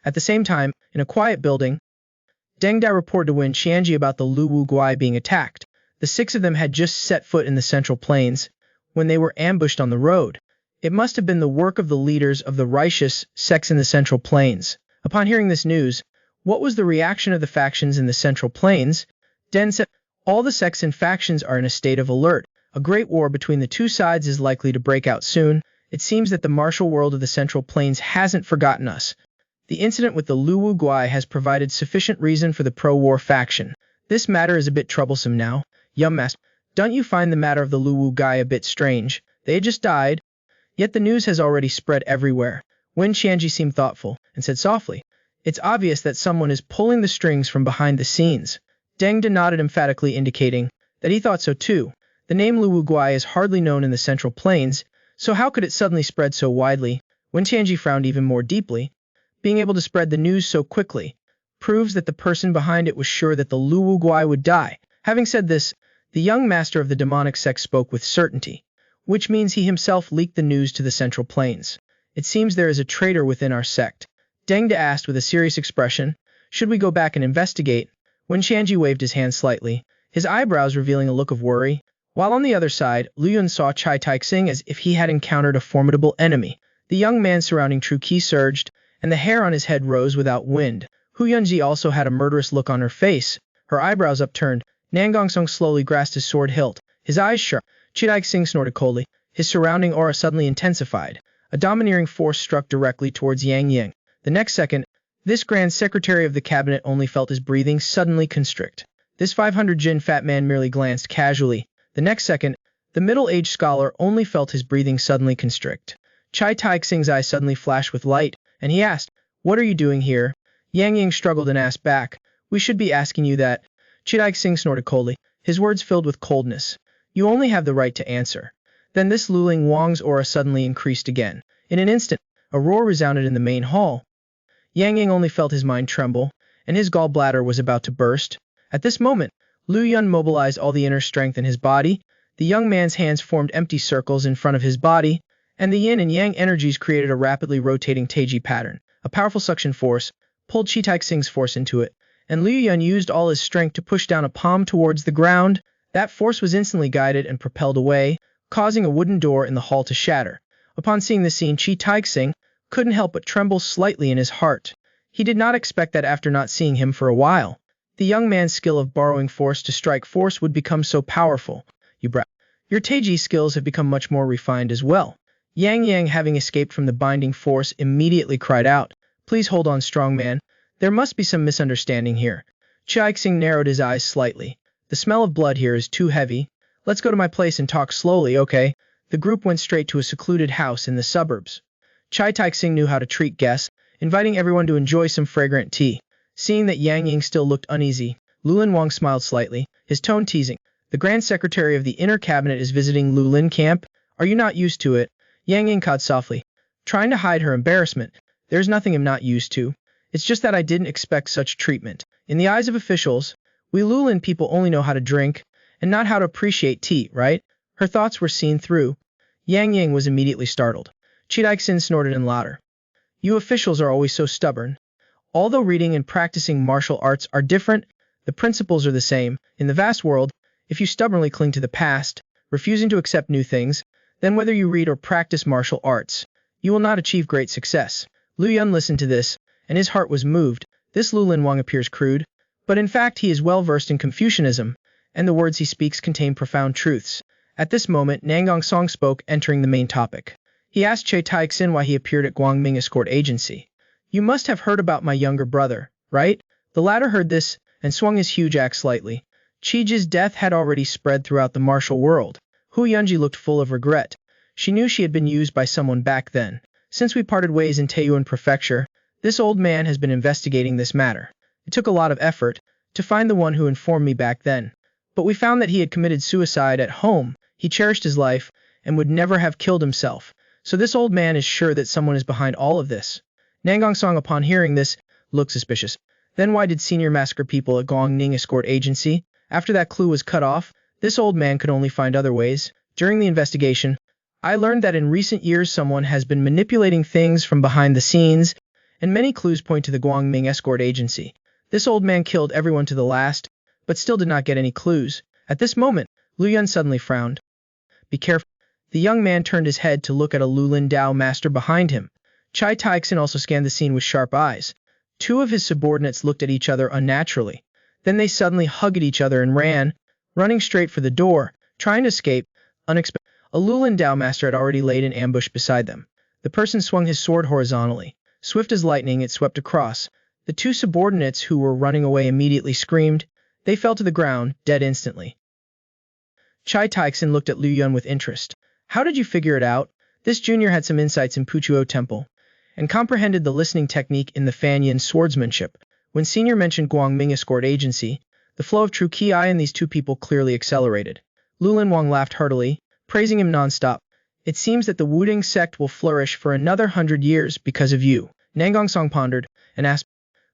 At the same time, in a quiet building, Deng Dai reported to Wen Qianji about the Lu Wu Guai being attacked. The 6 of them had just set foot in the Central Plains when they were ambushed on the road. It must have been the work of the leaders of the righteous sects in the Central Plains. Upon hearing this news, what was the reaction of the factions in the Central Plains? Den said, all the sects and factions are in a state of alert. A great war between the two sides is likely to break out soon. It seems that the martial world of the Central Plains hasn't forgotten us. The incident with the Lu Wu Guai has provided sufficient reason for the pro-war faction. This matter is a bit troublesome now. Young Master, don't you find the matter of the Lu Wu Guai a bit strange? They had just died, yet the news has already spread everywhere. Wen Qianji seemed thoughtful, and said softly, It's obvious that someone is pulling the strings from behind the scenes. Deng De nodded emphatically, indicating that he thought so too. The name Lu Wuguai is hardly known in the Central Plains, so how could it suddenly spread so widely? Wen Tianji frowned even more deeply. Being able to spread the news so quickly proves that the person behind it was sure that the Lu Wuguai would die. Having said this, the young master of the demonic sect spoke with certainty, which means he himself leaked the news to the Central Plains. It seems there is a traitor within our sect. Deng De asked with a serious expression. Should we go back and investigate? Wen Tianji waved his hand slightly, his eyebrows revealing a look of worry. While on the other side, Lu Yun saw Chai Taixing as if he had encountered a formidable enemy. The young man surrounding True Qi surged, and the hair on his head rose without wind. Hu Yunji also had a murderous look on her face, her eyebrows upturned. Nangongsong slowly grasped his sword hilt, his eyes sharp. Chai Taixing snorted coldly, his surrounding aura suddenly intensified. A domineering force struck directly towards Yang Yang. The next second, this Grand Secretary of the Cabinet only felt his breathing suddenly constrict. This 500 Jin fat man merely glanced casually. The next second, the middle-aged scholar only felt his breathing suddenly constrict. Chai Taixing's eyes suddenly flashed with light, and he asked, "What are you doing here?" Yang Yang struggled and asked back, "We should be asking you that." Chai Taixing snorted coldly, his words filled with coldness. "You only have the right to answer." Then this Luling Wang's aura suddenly increased again. In an instant, a roar resounded in the main hall. Yang Yang only felt his mind tremble, and his gallbladder was about to burst. At this moment, Lu Yun mobilized all the inner strength in his body. The young man's hands formed empty circles in front of his body, and the yin and yang energies created a rapidly rotating Taiji pattern. A powerful suction force pulled Chai Taixing's force into it, and Lu Yun used all his strength to push down a palm towards the ground. That force was instantly guided and propelled away, causing a wooden door in the hall to shatter. Upon seeing the scene, Chai Taixing couldn't help but tremble slightly in his heart. He did not expect that after not seeing him for a while, the young man's skill of borrowing force to strike force would become so powerful. Your Taiji skills have become much more refined as well. Yang Yang, having escaped from the binding force, immediately cried out, "Please hold on, strong man. There must be some misunderstanding here." Chai Xing narrowed his eyes slightly. "The smell of blood here is too heavy. Let's go to my place and talk slowly, okay?" The group went straight to a secluded house in the suburbs. Chai Taixing knew how to treat guests, inviting everyone to enjoy some fragrant tea. Seeing that Yang Yang still looked uneasy, Lulin Wang smiled slightly, his tone teasing. "The Grand Secretary of the Inner Cabinet is visiting Lulin camp. Are you not used to it?" Yang Yang cawed softly, trying to hide her embarrassment. "There's nothing I'm not used to. It's just that I didn't expect such treatment. In the eyes of officials, we Lulin people only know how to drink, and not how to appreciate tea, right?" Her thoughts were seen through. Yang Yang was immediately startled. Chai Taixing snorted in louder. "You officials are always so stubborn. Although reading and practicing martial arts are different, the principles are the same. In the vast world, if you stubbornly cling to the past, refusing to accept new things, then whether you read or practice martial arts, you will not achieve great success." Lu Yun listened to this, and his heart was moved. This Lulin Wang appears crude, but in fact he is well versed in Confucianism, and the words he speaks contain profound truths. At this moment, Nangong Song spoke, entering the main topic. He asked Chai Taixin why he appeared at Guangming Escort Agency. "You must have heard about my younger brother, right?" The latter heard this, and swung his huge axe slightly. Chiji's death had already spread throughout the martial world. Hu Yunji looked full of regret. She knew she had been used by someone back then. "Since we parted ways in Taiyuan Prefecture, this old man has been investigating this matter. It took a lot of effort to find the one who informed me back then, but we found that he had committed suicide at home. He cherished his life and would never have killed himself. So this old man is sure that someone is behind all of this." Nangong Song, upon hearing this, looked suspicious. "Then why did senior massacre people at Guangning Escort Agency? After that clue was cut off, this old man could only find other ways. During the investigation, I learned that in recent years someone has been manipulating things from behind the scenes, and many clues point to the Guangming Escort Agency. This old man killed everyone to the last, but still did not get any clues." At this moment, Lu Yun suddenly frowned. "Be careful." The young man turned his head to look at a Lulin Dao master behind him. Chai Taixin also scanned the scene with sharp eyes. Two of his subordinates looked at each other unnaturally. Then they suddenly hugged each other and ran, running straight for the door, trying to escape. Unexpected. A Lulin Dao master had already laid an ambush beside them. The person swung his sword horizontally. Swift as lightning, it swept across. The two subordinates who were running away immediately screamed. They fell to the ground, dead instantly. Chai Taixin looked at Lu Yun with interest. "How did you figure it out?" This junior had some insights in Puchuo Temple, and comprehended the listening technique in the Fanyan swordsmanship. When Senior mentioned Guangming Escort Agency, the flow of true Ki in these two people clearly accelerated. Lu Linwang laughed heartily, praising him non-stop. It seems that the Wudang sect will flourish for another 100 years because of you. Nanggong Song pondered, and asked,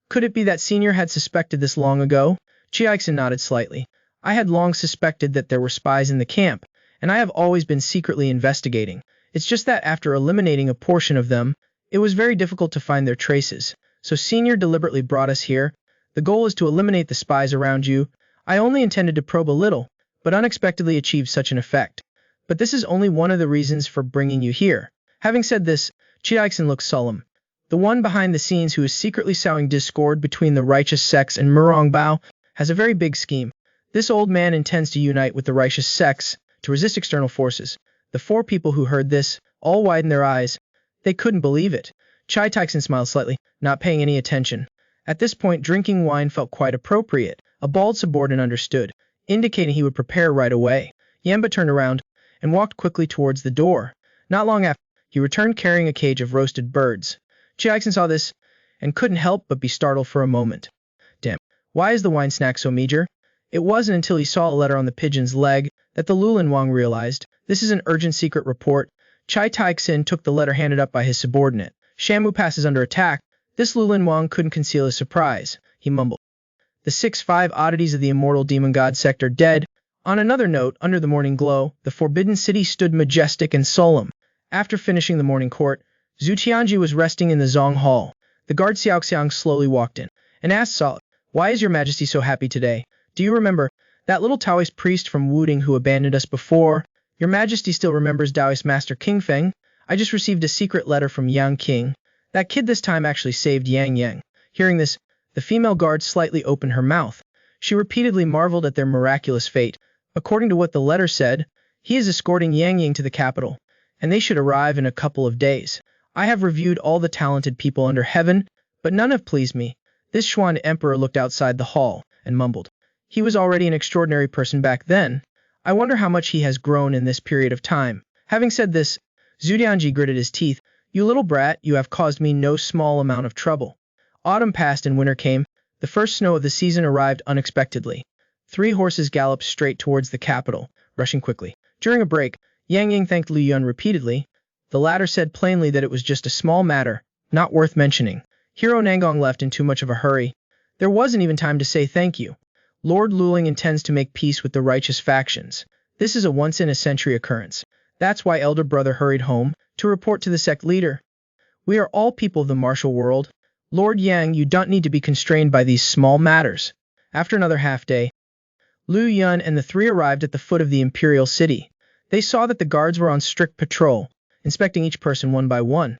could it be that Senior had suspected this long ago? Chiaixin nodded slightly. I had long suspected that there were spies in the camp, and I have always been secretly investigating. It's just that after eliminating a portion of them, it was very difficult to find their traces. So Senior deliberately brought us here. The goal is to eliminate the spies around you. I only intended to probe a little, but unexpectedly achieved such an effect. But this is only one of the reasons for bringing you here. Having said this, Chiaixin looked solemn. The one behind the scenes who is secretly sowing discord between the righteous sects and Murongbao has a very big scheme. This old man intends to unite with the righteous sects to resist external forces. The four people who heard this all widened their eyes. They couldn't believe it. Chai Taixin smiled slightly, not paying any attention. At this point, drinking wine felt quite appropriate. A bald subordinate understood, indicating he would prepare right away. Yamba turned around and walked quickly towards the door. Not long after, he returned carrying a cage of roasted birds. Chiaixin saw this and couldn't help but be startled for a moment. Damn, why is the wine snack so meager? It wasn't until he saw a letter on the pigeon's leg that the Lulin Wang realized. This is an urgent secret report. Chai Taixin took the letter handed up by his subordinate. Shamu passes under attack. This Lulin Wang couldn't conceal his surprise. He mumbled. The 6-5 oddities of the immortal demon god sect are dead. On another note, under the morning glow, the forbidden city stood majestic and solemn. After finishing the morning court, Zhu Tianji was resting in the Zong Hall. The guard Xiaoxiang slowly walked in and asked Solid, why is your majesty so happy today? Do you remember that little Taoist priest from Wudang who abandoned us before? Your majesty still remembers Taoist master King Feng? I just received a secret letter from Yang King. That kid this time actually saved Yang Yang. Hearing this, the female guard slightly opened her mouth. She repeatedly marveled at their miraculous fate. According to what the letter said, he is escorting Yang Yang to the capital, and they should arrive in a couple of days. I have reviewed all the talented people under heaven, but none have pleased me. This Xuan emperor looked outside the hall and mumbled. He was already an extraordinary person back then. I wonder how much he has grown in this period of time. Having said this, Zhu Tianji gritted his teeth. You little brat, you have caused me no small amount of trouble. Autumn passed and winter came. The first snow of the season arrived unexpectedly. 3 horses galloped straight towards the capital, rushing quickly. During a break, Yang Yang thanked Lu Yun repeatedly. The latter said plainly that it was just a small matter, not worth mentioning. Hero Nanggong left in too much of a hurry. There wasn't even time to say thank you. Lord Luling intends to make peace with the righteous factions. This is a once-in-a-century occurrence. That's why Elder Brother hurried home to report to the sect leader. We are all people of the martial world. Lord Yang, you don't need to be constrained by these small matters. After another half-day, Lu Yun and the 3 arrived at the foot of the imperial city. They saw that the guards were on strict patrol, inspecting each person one by one.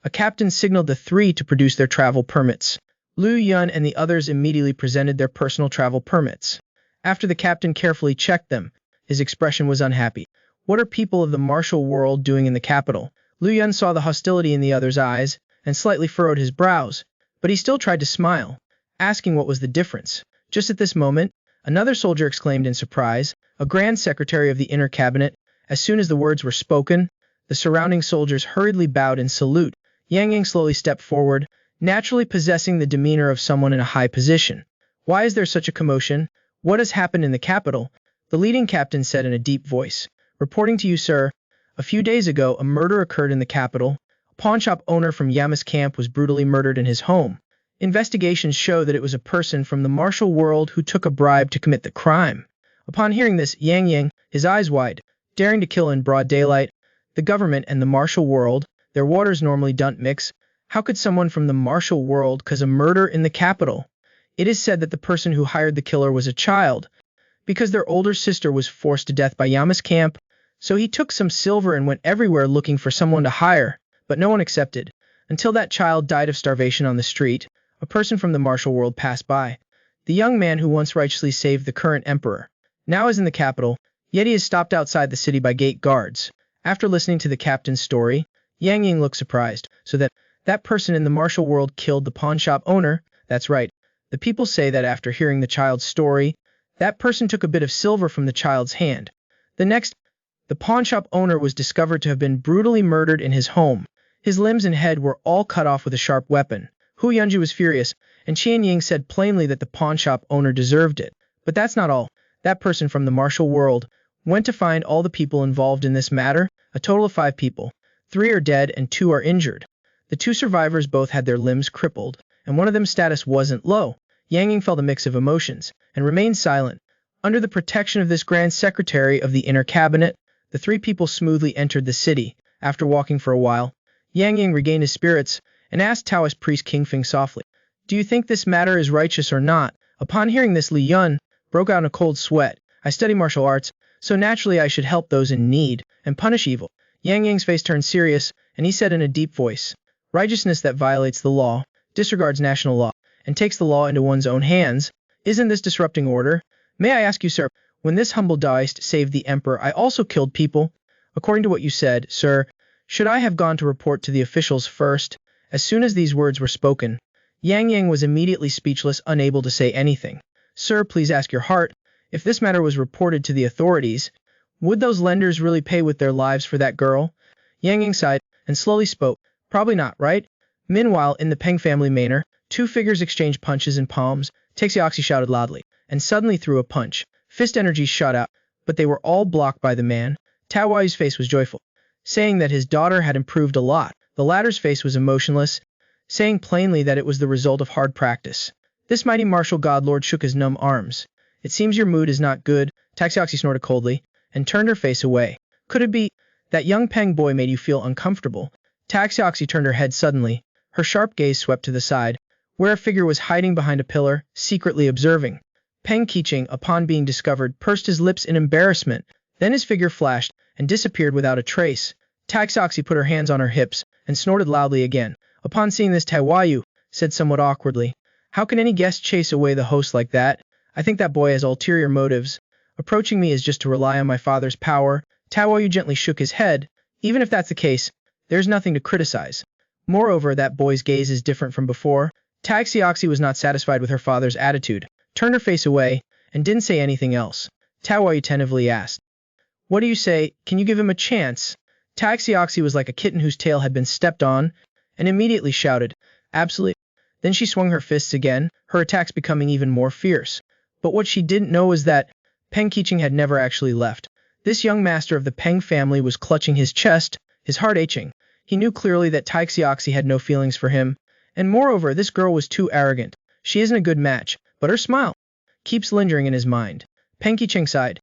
A captain signaled the 3 to produce their travel permits. Lu Yun and the others immediately presented their personal travel permits. After the captain carefully checked them, his expression was unhappy. What are people of the martial world doing in the capital? Lu Yun saw the hostility in the other's eyes and slightly furrowed his brows, but he still tried to smile, asking what was the difference. Just at this moment, another soldier exclaimed in surprise, a grand secretary of the inner cabinet. As soon as the words were spoken, the surrounding soldiers hurriedly bowed in salute. Yang Yang slowly stepped forward, naturally possessing the demeanor of someone in a high position. Why is there such a commotion? What has happened in the capital? The leading captain said in a deep voice. Reporting to you, sir. A few days ago, a murder occurred in the capital. A pawnshop owner from Yama's camp was brutally murdered in his home. Investigations show that it was a person from the martial world who took a bribe to commit the crime. Upon hearing this, Yang Yang, his eyes wide, daring to kill in broad daylight. The government and the martial world, their waters normally don't mix. How could someone from the martial world cause a murder in the capital? It is said that the person who hired the killer was a child, because their older sister was forced to death by Yama's camp, so he took some silver and went everywhere looking for someone to hire, but no one accepted. Until that child died of starvation on the street, a person from the martial world passed by. The young man who once righteously saved the current emperor now is in the capital, yet he is stopped outside the city by gate guards. After listening to the captain's story, Yang Yang looked surprised, so that person in the martial world killed the pawnshop owner. That's right. The people say that after hearing the child's story, that person took a bit of silver from the child's hand. The pawnshop owner was discovered to have been brutally murdered in his home. His limbs and head were all cut off with a sharp weapon. Hu Yunji was furious, and Qian Ying said plainly that the pawnshop owner deserved it. But that's not all. That person from the martial world went to find all the people involved in this matter, a total of 5 people. 3 are dead and 2 are injured. The 2 survivors both had their limbs crippled, and one of them's status wasn't low. Yang Ying felt a mix of emotions, and remained silent. Under the protection of this Grand Secretary of the Inner Cabinet, the 3 people smoothly entered the city. After walking for a while, Yang Ying regained his spirits, and asked Taoist priest King Feng softly, "Do you think this matter is righteous or not?" Upon hearing this, Li Yun broke out in a cold sweat. "I study martial arts, so naturally I should help those in need, and punish evil." Yang Ying's face turned serious, and he said in a deep voice, "Righteousness that violates the law, disregards national law, and takes the law into one's own hands, isn't this disrupting order? May I ask you, sir, when this humble Taoist saved the emperor, I also killed people? According to what you said, sir, should I have gone to report to the officials first?" As soon as these words were spoken, Yang Ying was immediately speechless, unable to say anything. "Sir, please ask your heart. If this matter was reported to the authorities, would those lenders really pay with their lives for that girl?" Yang Ying sighed, and slowly spoke, "Probably not, right?" Meanwhile, in the Peng family manor, 2 figures exchanged punches and palms. Taxioxi shouted loudly, and suddenly threw a punch. Fist energies shot out, but they were all blocked by the man. Tao Yu's face was joyful, saying that his daughter had improved a lot. The latter's face was emotionless, saying plainly that it was the result of hard practice. This mighty martial god lord shook his numb arms. "It seems your mood is not good." Taxioxi snorted coldly, and turned her face away. "Could it be that young Peng boy made you feel uncomfortable?" Taxioxi turned her head suddenly. Her sharp gaze swept to the side, where a figure was hiding behind a pillar, secretly observing. Peng Qiqing, upon being discovered, pursed his lips in embarrassment. Then his figure flashed and disappeared without a trace. Taxioxi put her hands on her hips and snorted loudly again. Upon seeing this, Taiwayu said somewhat awkwardly, "How can any guest chase away the host like that? I think that boy has ulterior motives. Approaching me is just to rely on my father's power." Taiwayu gently shook his head. "Even if that's the case, there's nothing to criticize. Moreover, that boy's gaze is different from before." Taxioxi was not satisfied with her father's attitude, turned her face away, and didn't say anything else. Taiwayu tentatively asked, "What do you say? Can you give him a chance?" Taxioxi was like a kitten whose tail had been stepped on, and immediately shouted, "Absolutely." Then she swung her fists again, her attacks becoming even more fierce. But what she didn't know was that Peng Qiqing had never actually left. This young master of the Peng family was clutching his chest, his heart aching. He knew clearly that Taxioxi had no feelings for him, and moreover, this girl was too arrogant. She isn't a good match, but her smile keeps lingering in his mind. Peng Qiqing sighed.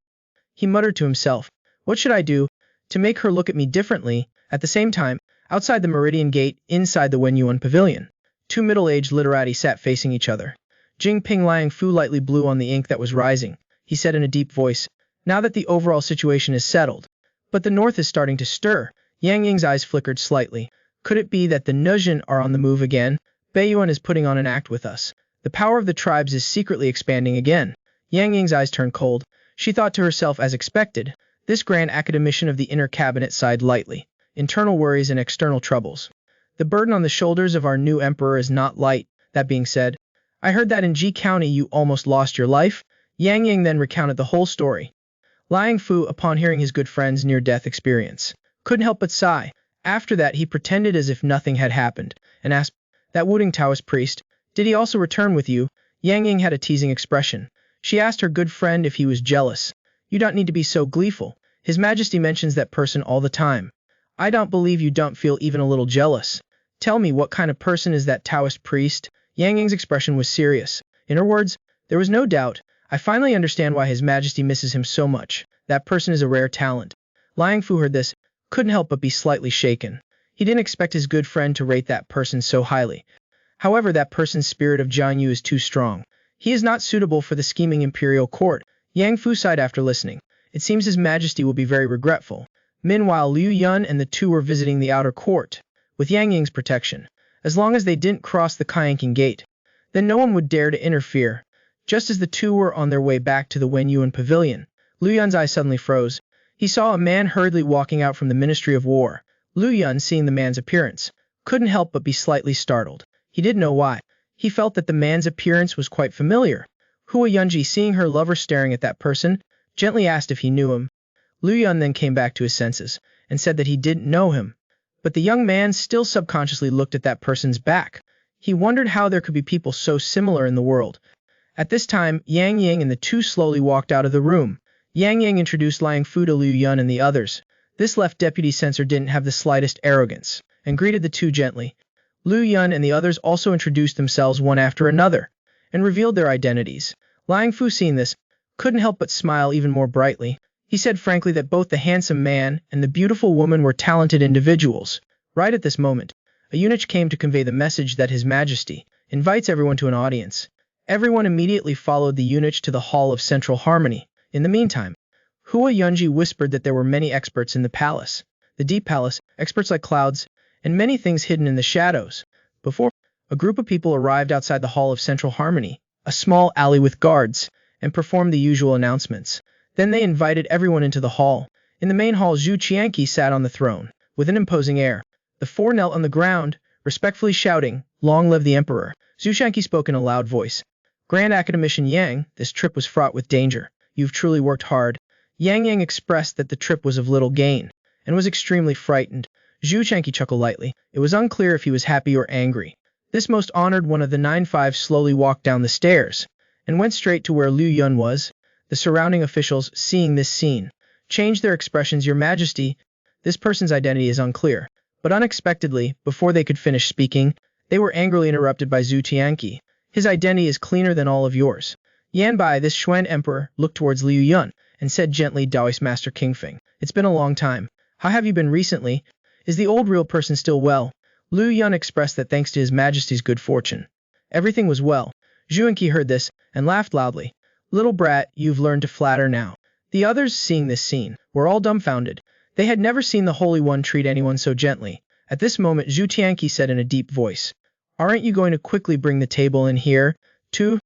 He muttered to himself, "What should I do to make her look at me differently?" At the same time, outside the Meridian Gate, inside the Wenyuan Pavilion, 2 middle-aged literati sat facing each other. Jing Ping Liang Fu lightly blew on the ink that was rising. He said in a deep voice, "Now that the overall situation is settled, but the north is starting to stir." Yang Ying's eyes flickered slightly. Could it be that the Nuzhan are on the move again? Beiyuan is putting on an act with us. The power of the tribes is secretly expanding again. Yang Ying's eyes turned cold. She thought to herself, as expected, this grand academician of the inner cabinet sighed lightly. Internal worries and external troubles. The burden on the shoulders of our new emperor is not light. That being said, I heard that in Ji County you almost lost your life. Yang Ying then recounted the whole story. Liang Fu, upon hearing his good friend's near-death experience, couldn't help but sigh. After that, he pretended as if nothing had happened, and asked, "That Wudang Taoist priest, did he also return with you?" Yang Ying had a teasing expression. She asked her good friend if he was jealous. "You don't need to be so gleeful. His Majesty mentions that person all the time. I don't believe you don't feel even a little jealous. Tell me, what kind of person is that Taoist priest?" Yang Ying's expression was serious. In her words, there was no doubt. "I finally understand why His Majesty misses him so much. That person is a rare talent." Liang Fu heard this, couldn't help but be slightly shaken. He didn't expect his good friend to rate that person so highly. However, that person's spirit of Jian Yu is too strong. He is not suitable for the scheming imperial court. Yang Fu sighed after listening. It seems His Majesty will be very regretful. Meanwhile, Liu Yun and the 2 were visiting the outer court, with Yang Ying's protection. As long as they didn't cross the Kaianking Gate, then no one would dare to interfere. Just as the 2 were on their way back to the Wenyuan Pavilion, Liu Yun's eyes suddenly froze. He saw a man hurriedly walking out from the Ministry of War. Liu Yun, seeing the man's appearance, couldn't help but be slightly startled. He didn't know why. He felt that the man's appearance was quite familiar. Hua Yunji, seeing her lover staring at that person, gently asked if he knew him. Liu Yun then came back to his senses, and said that he didn't know him. But the young man still subconsciously looked at that person's back. He wondered how there could be people so similar in the world. At this time, Yang Ying and the two slowly walked out of the room. Yang Yang introduced Liang Fu to Liu Yun and the others. This left Deputy Censor didn't have the slightest arrogance, and greeted the two gently. Liu Yun and the others also introduced themselves one after another, and revealed their identities. Liang Fu, seeing this, couldn't help but smile even more brightly. He said frankly that both the handsome man and the beautiful woman were talented individuals. Right at this moment, a eunuch came to convey the message that His Majesty invites everyone to an audience. Everyone immediately followed the eunuch to the Hall of Central Harmony. In the meantime, Hua Yunji whispered that there were many experts in the palace. The deep palace, experts like clouds, and many things hidden in the shadows. Before, a group of people arrived outside the Hall of Central Harmony, a small alley with guards, and performed the usual announcements. Then they invited everyone into the hall. In the main hall, Zhu Qianqi sat on the throne, with an imposing air. The four knelt on the ground, respectfully shouting, "Long live the Emperor." Zhu Qianqi spoke in a loud voice. "Grand Academician Yang, this trip was fraught with danger. You've truly worked hard." Yang Yang expressed that the trip was of little gain, and was extremely frightened. Zhu Qianqi chuckled lightly. It was unclear if he was happy or angry. This most honored one of the 9-5 slowly walked down the stairs, and went straight to where Liu Yun was. The surrounding officials, seeing this scene, changed their expressions. "Your Majesty, this person's identity is unclear." But unexpectedly, before they could finish speaking, they were angrily interrupted by Zhu Tianqi. "His identity is cleaner than all of yours." Yan Bai, this Xuan Emperor, looked towards Liu Yun, and said gently, "Daoist Master Kingfeng, it's been a long time. How have you been recently? Is the old real person still well?" Liu Yun expressed that thanks to His Majesty's good fortune, everything was well. Zhu Enqi heard this, and laughed loudly. "Little brat, you've learned to flatter now." The others, seeing this scene, were all dumbfounded. They had never seen the Holy One treat anyone so gently. At this moment, Zhu Tianqi said in a deep voice, "Aren't you going to quickly bring the table in here, too?"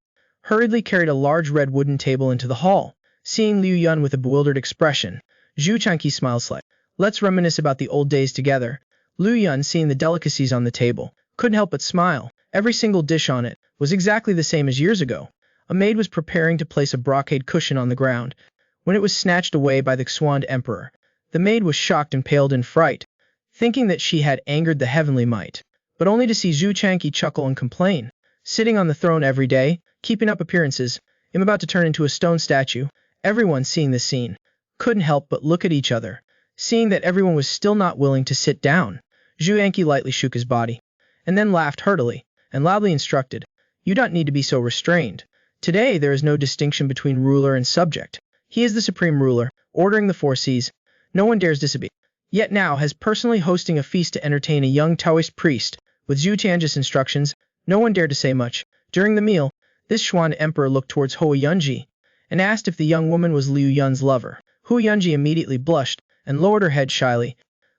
Hurriedly carried a large red wooden table into the hall. Seeing Liu Yun with a bewildered expression, Zhu Tianqi smiled slightly. "Let's reminisce about the old days together." Liu Yun, seeing the delicacies on the table, couldn't help but smile. Every single dish on it was exactly the same as years ago. A maid was preparing to place a brocade cushion on the ground, when it was snatched away by the Xuan Emperor. The maid was shocked and paled in fright, thinking that she had angered the heavenly might, but only to see Zhu Qianqi chuckle and complain. "Sitting on the throne every day, keeping up appearances, I'm about to turn into a stone statue." Everyone, seeing this scene, couldn't help but look at each other. Seeing that everyone was still not willing to sit down, Zhu Qianqi lightly shook his body, and then laughed heartily, and loudly instructed, "You don't need to be so restrained. Today there is no distinction between ruler and subject. He is the supreme ruler, ordering the four seas. No one dares disobey." Yet now, has personally hosting a feast to entertain a young Taoist priest, with Zhu Tianji's instructions, no one dared to say much. During the meal, this Xuan Emperor looked towards Hua Yunji, and asked if the young woman was Liu Yun's lover. Hua Yunji immediately blushed, and lowered her head shyly.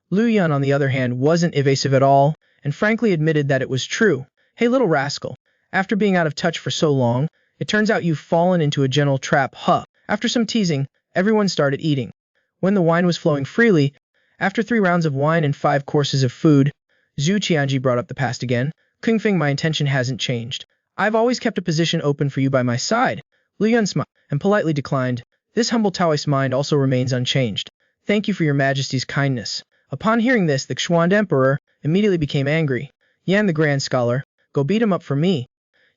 Liu Yun, on the other hand, wasn't evasive at all, and frankly admitted that it was true. "Hey little rascal, after being out of touch for so long, it turns out you've fallen into a gentle trap, huh?" After some teasing, everyone started eating. When the wine was flowing freely, after 3 rounds of wine and 5 courses of food, Zhu Qianji brought up the past again. "Kingfeng, my intention hasn't changed. I've always kept a position open for you by my side." Liu Yun smiled, and politely declined. "This humble Taoist mind also remains unchanged. Thank you for your Majesty's kindness." Upon hearing this, the Xuan Emperor immediately became angry. "Yan the Grand Scholar, go beat him up for me."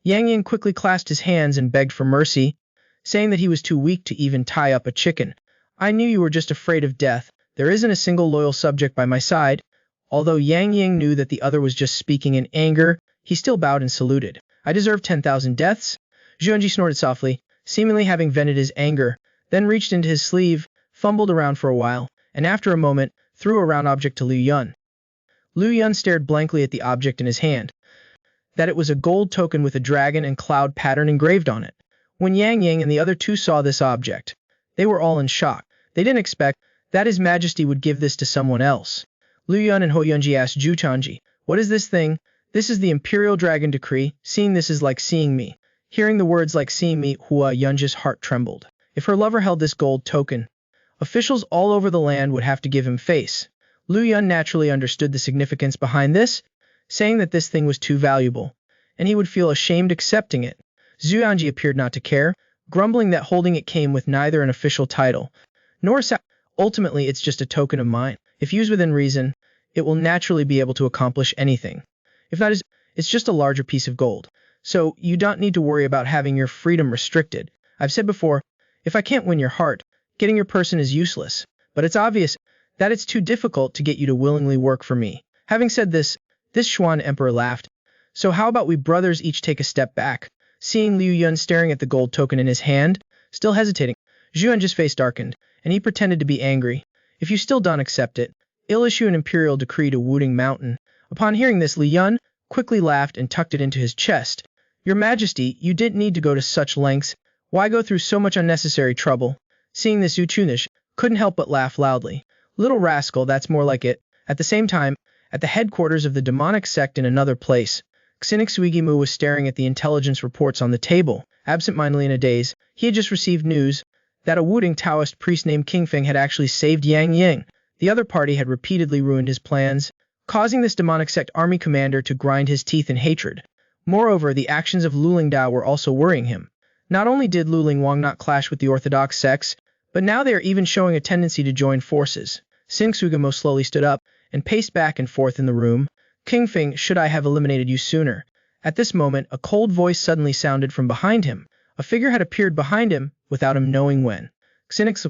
Yang Yang quickly clasped his hands and begged for mercy, saying that he was too weak to even tie up a chicken. "I knew you were just afraid of death. There isn't a single loyal subject by my side." Although Yang Yang knew that the other was just speaking in anger, he still bowed and saluted. "I deserve 10,000 deaths." Zhuanji snorted softly, seemingly having vented his anger, then reached into his sleeve, fumbled around for a while, and after a moment, threw a round object to Liu Yun. Liu Yun stared blankly at the object in his hand. That it was a gold token with a dragon and cloud pattern engraved on it. When Yang Yang and the other two saw this object, they were all in shock. They didn't expect that His Majesty would give this to someone else. Liu Yun and Hou Yunji asked Zhu Tianji, "What is this thing?" "This is the Imperial Dragon Decree. Seeing this is like seeing me." Hearing the words "like seeing me," Hua Yunji's heart trembled. If her lover held this gold token, officials all over the land would have to give him face. Liu Yun naturally understood the significance behind this, saying that this thing was too valuable, and he would feel ashamed accepting it. Zhu Yanji appeared not to care, grumbling that holding it came with neither an official title, nor ultimately it's just a token of mine. If used within reason, it will naturally be able to accomplish anything. If not, it's just a larger piece of gold. So you don't need to worry about having your freedom restricted. I've said before, if I can't win your heart, getting your person is useless. But it's obvious that it's too difficult to get you to willingly work for me. Having said this Xuan emperor laughed. So how about we brothers each take a step back? Seeing Liu Yun staring at the gold token in his hand, still hesitating, Zhuan's face darkened, and he pretended to be angry. If you still don't accept it, I'll issue an imperial decree to Wudang Mountain. Upon hearing this, Liu Yun quickly laughed and tucked it into his chest. Your Majesty, you didn't need to go to such lengths. Why go through so much unnecessary trouble? Seeing this, Zhu Chunish couldn't help but laugh loudly. Little rascal, that's more like it. At the same time, at the headquarters of the demonic sect in another place, Xinic Suigimu was staring at the intelligence reports on the table, absent-mindedly in a daze. He had just received news that a Wudang Taoist priest named King Feng had actually saved Yang Ying. The other party had repeatedly ruined his plans, causing this demonic sect army commander to grind his teeth in hatred. Moreover, the actions of Luling Dao were also worrying him. Not only did Luling Wang not clash with the orthodox sects, but now they are even showing a tendency to join forces. Xinic Suigimu slowly stood up and paced back and forth in the room. King Feng, should I have eliminated you sooner? At this moment, a cold voice suddenly sounded from behind him. A figure had appeared behind him, without him knowing when. Xinic,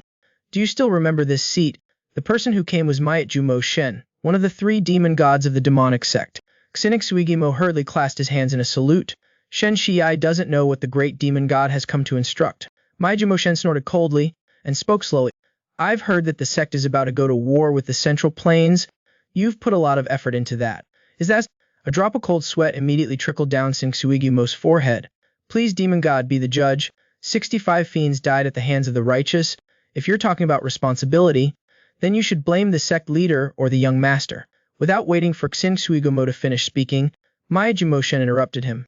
do you still remember this seat? The person who came was Miat Jumo Shen, one of the 3 demon gods of the demonic sect. Xinic Suigimu hurriedly clasped his hands in a salute. Shen Shiai doesn't know what the great demon god has come to instruct. Miat Jumo Shen snorted coldly and spoke slowly. I've heard that the sect is about to go to war with the Central Plains. You've put a lot of effort into that. Is that? A drop of cold sweat immediately trickled down Xinic Suigimu's forehead. Please, demon god, be the judge. 65 fiends died at the hands of the righteous. If you're talking about responsibility, then you should blame the sect leader or the young master. Without waiting for Xinic Suigimu to finish speaking, Miat Jumo Shen interrupted him.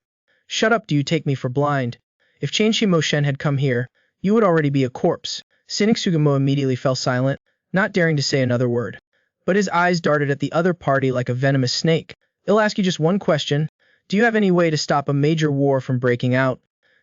Shut up, do you take me for blind? If Qianxi Mo Shen had come here, you would already be a corpse. Xinic Suigimu immediately fell silent, not daring to say another word. But his eyes darted at the other party like a venomous snake. I'll ask you just one question. Do you have any way to stop a major war from breaking out?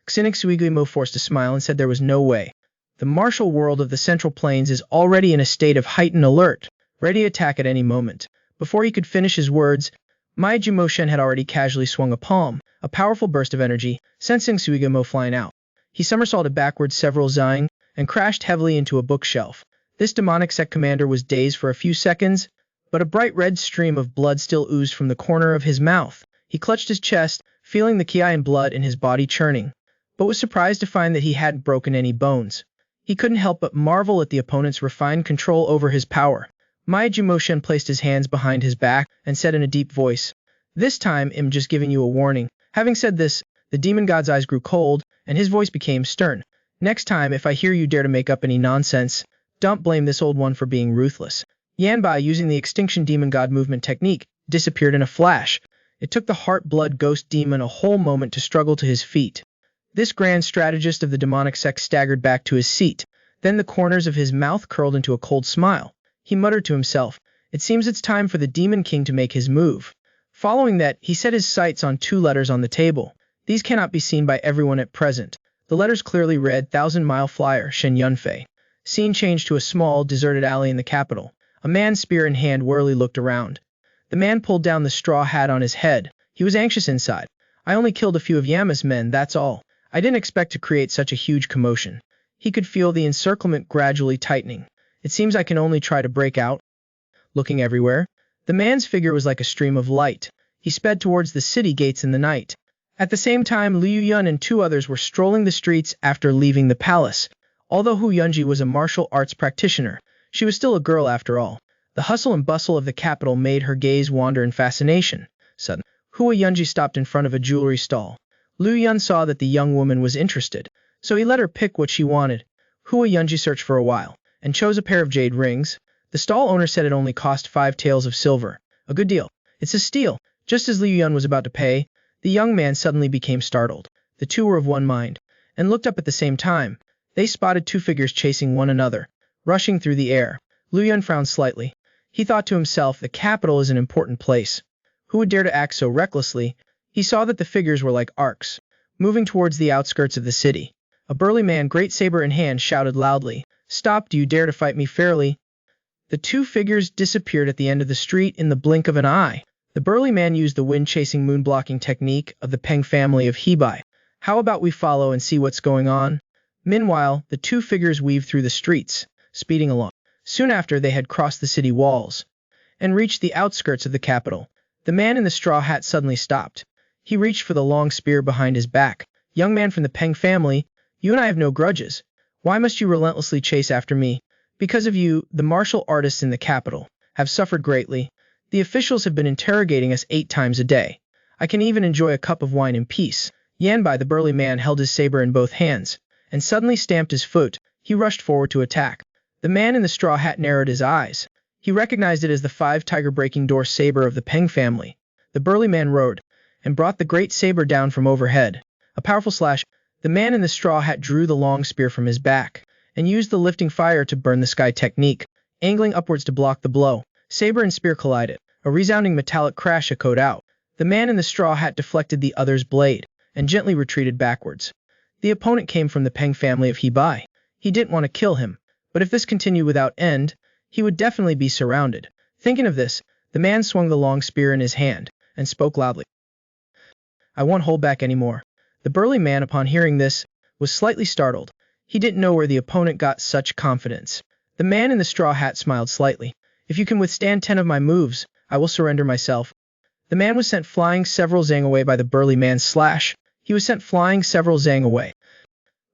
Xinic Suigimu forced a smile and said there was no way. The martial world of the Central Plains is already in a state of heightened alert, ready to attack at any moment. Before he could finish his words, Miat Jumo Shen had already casually swung a palm. A powerful burst of energy sent Xinic Suigimu flying out. He somersaulted backwards several zang and crashed heavily into a bookshelf. This demonic sect commander was dazed for a few seconds, but a bright red stream of blood still oozed from the corner of his mouth. He clutched his chest, feeling the ki and blood in his body churning, but was surprised to find that he hadn't broken any bones. He couldn't help but marvel at the opponent's refined control over his power. Miat Jumo Shen placed his hands behind his back and said in a deep voice, "This time I'm just giving you a warning." Having said this, the demon god's eyes grew cold, and his voice became stern. "Next time, if I hear you dare to make up any nonsense, don't blame this old one for being ruthless." Yanbai, using the extinction demon god movement technique, disappeared in a flash. It took the heart-blood ghost demon a whole moment to struggle to his feet. This grand strategist of the demonic sect staggered back to his seat. Then the corners of his mouth curled into a cold smile. He muttered to himself, "It seems it's time for the Demon King to make his move." Following that, he set his sights on 2 letters on the table. These cannot be seen by everyone at present. The letters clearly read 1,000-mile flyer Shen Yunfei. Scene changed to a small, deserted alley in the capital. A man, spear in hand, warily looked around. The man pulled down the straw hat on his head. He was anxious inside. "I only killed a few of Yama's men, that's all. I didn't expect to create such a huge commotion." He could feel the encirclement gradually tightening. "It seems I can only try to break out." Looking everywhere, the man's figure was like a stream of light. He sped towards the city gates in the night. At the same time, Liu Yun and 2 others were strolling the streets after leaving the palace. Although Hu Yunji was a martial arts practitioner, she was still a girl after all. The hustle and bustle of the capital made her gaze wander in fascination. Suddenly, Hu Yunji stopped in front of a jewelry stall. Liu Yun saw that the young woman was interested, so he let her pick what she wanted. Hu Yunji searched for a while and chose a pair of jade rings. The stall owner said it only cost 5 taels of silver. A good deal. "It's a steal." Just as Liu Yun was about to pay, the young man suddenly became startled. The 2 were of one mind, and looked up at the same time. They spotted 2 figures chasing one another, rushing through the air. Liu Yun frowned slightly. He thought to himself, the capital is an important place. Who would dare to act so recklessly? He saw that the figures were like arcs, moving towards the outskirts of the city. A burly man, great saber in hand, shouted loudly, "Stop, do you dare to fight me fairly?" The two figures disappeared at the end of the street in the blink of an eye. The burly man used the wind-chasing moon-blocking technique of the Peng family of Hebai. How about we follow and see what's going on? Meanwhile, the two figures weaved through the streets, speeding along. Soon after, they had crossed the city walls and reached the outskirts of the capital. The man in the straw hat suddenly stopped. He reached for the long spear behind his back. Young man from the Peng family, you and I have no grudges. Why must you relentlessly chase after me? Because of you, the martial artists in the capital have suffered greatly. The officials have been interrogating us 8 times a day. I can even enjoy a cup of wine in peace. Yanbai, the burly man, held his saber in both hands and suddenly stamped his foot. He rushed forward to attack. The man in the straw hat narrowed his eyes. He recognized it as the 5-tiger breaking door saber of the Peng family. The burly man rode and brought the great saber down from overhead. A powerful slash. The man in the straw hat drew the long spear from his back and used the lifting fire to burn the sky technique, angling upwards to block the blow. Saber and spear collided. A resounding metallic crash echoed out. The man in the straw hat deflected the other's blade and gently retreated backwards. The opponent came from the Peng family of Hebai. He didn't want to kill him, but if this continued without end, he would definitely be surrounded. Thinking of this, the man swung the long spear in his hand and spoke loudly. I won't hold back anymore. The burly man, upon hearing this, was slightly startled. He didn't know where the opponent got such confidence. The man in the straw hat smiled slightly. If you can withstand 10 of my moves, I will surrender myself. The man was sent flying several zang away by the burly man's slash. He was sent flying several zang away.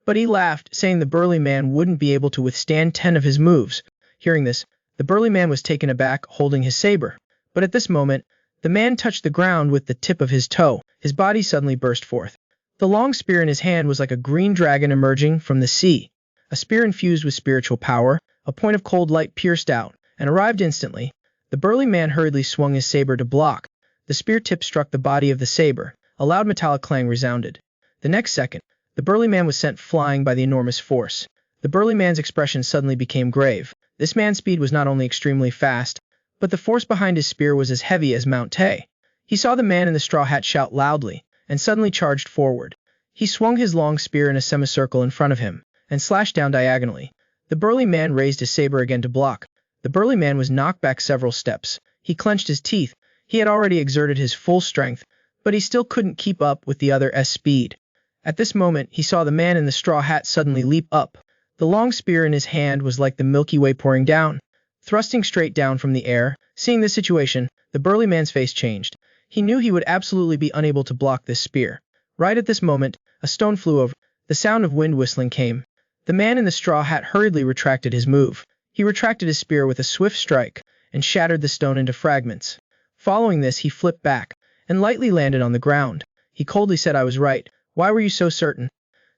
But he laughed, saying the burly man wouldn't be able to withstand 10 of his moves. Hearing this, the burly man was taken aback, holding his saber. But at this moment, the man touched the ground with the tip of his toe. His body suddenly burst forth. The long spear in his hand was like a green dragon emerging from the sea. A spear infused with spiritual power. A point of cold light pierced out and arrived instantly. The burly man hurriedly swung his saber to block. The spear tip struck the body of the saber. A loud metallic clang resounded. The next second, the burly man was sent flying by the enormous force. The burly man's expression suddenly became grave. This man's speed was not only extremely fast, but the force behind his spear was as heavy as Mount Tay. He saw the man in the straw hat shout loudly, and suddenly charged forward. He swung his long spear in a semicircle in front of him, and slashed down diagonally. The burly man raised his saber again to block. The burly man was knocked back several steps. He clenched his teeth. He had already exerted his full strength, but he still couldn't keep up with the other's speed. At this moment, he saw the man in the straw hat suddenly leap up. The long spear in his hand was like the Milky Way pouring down, thrusting straight down from the air. Seeing this situation, the burly man's face changed. He knew he would absolutely be unable to block this spear. Right at this moment, a stone flew over. The sound of wind whistling came. The man in the straw hat hurriedly retracted his move. He retracted his spear with a swift strike and shattered the stone into fragments. Following this, he flipped back and lightly landed on the ground. He coldly said, I was right. Why were you so certain?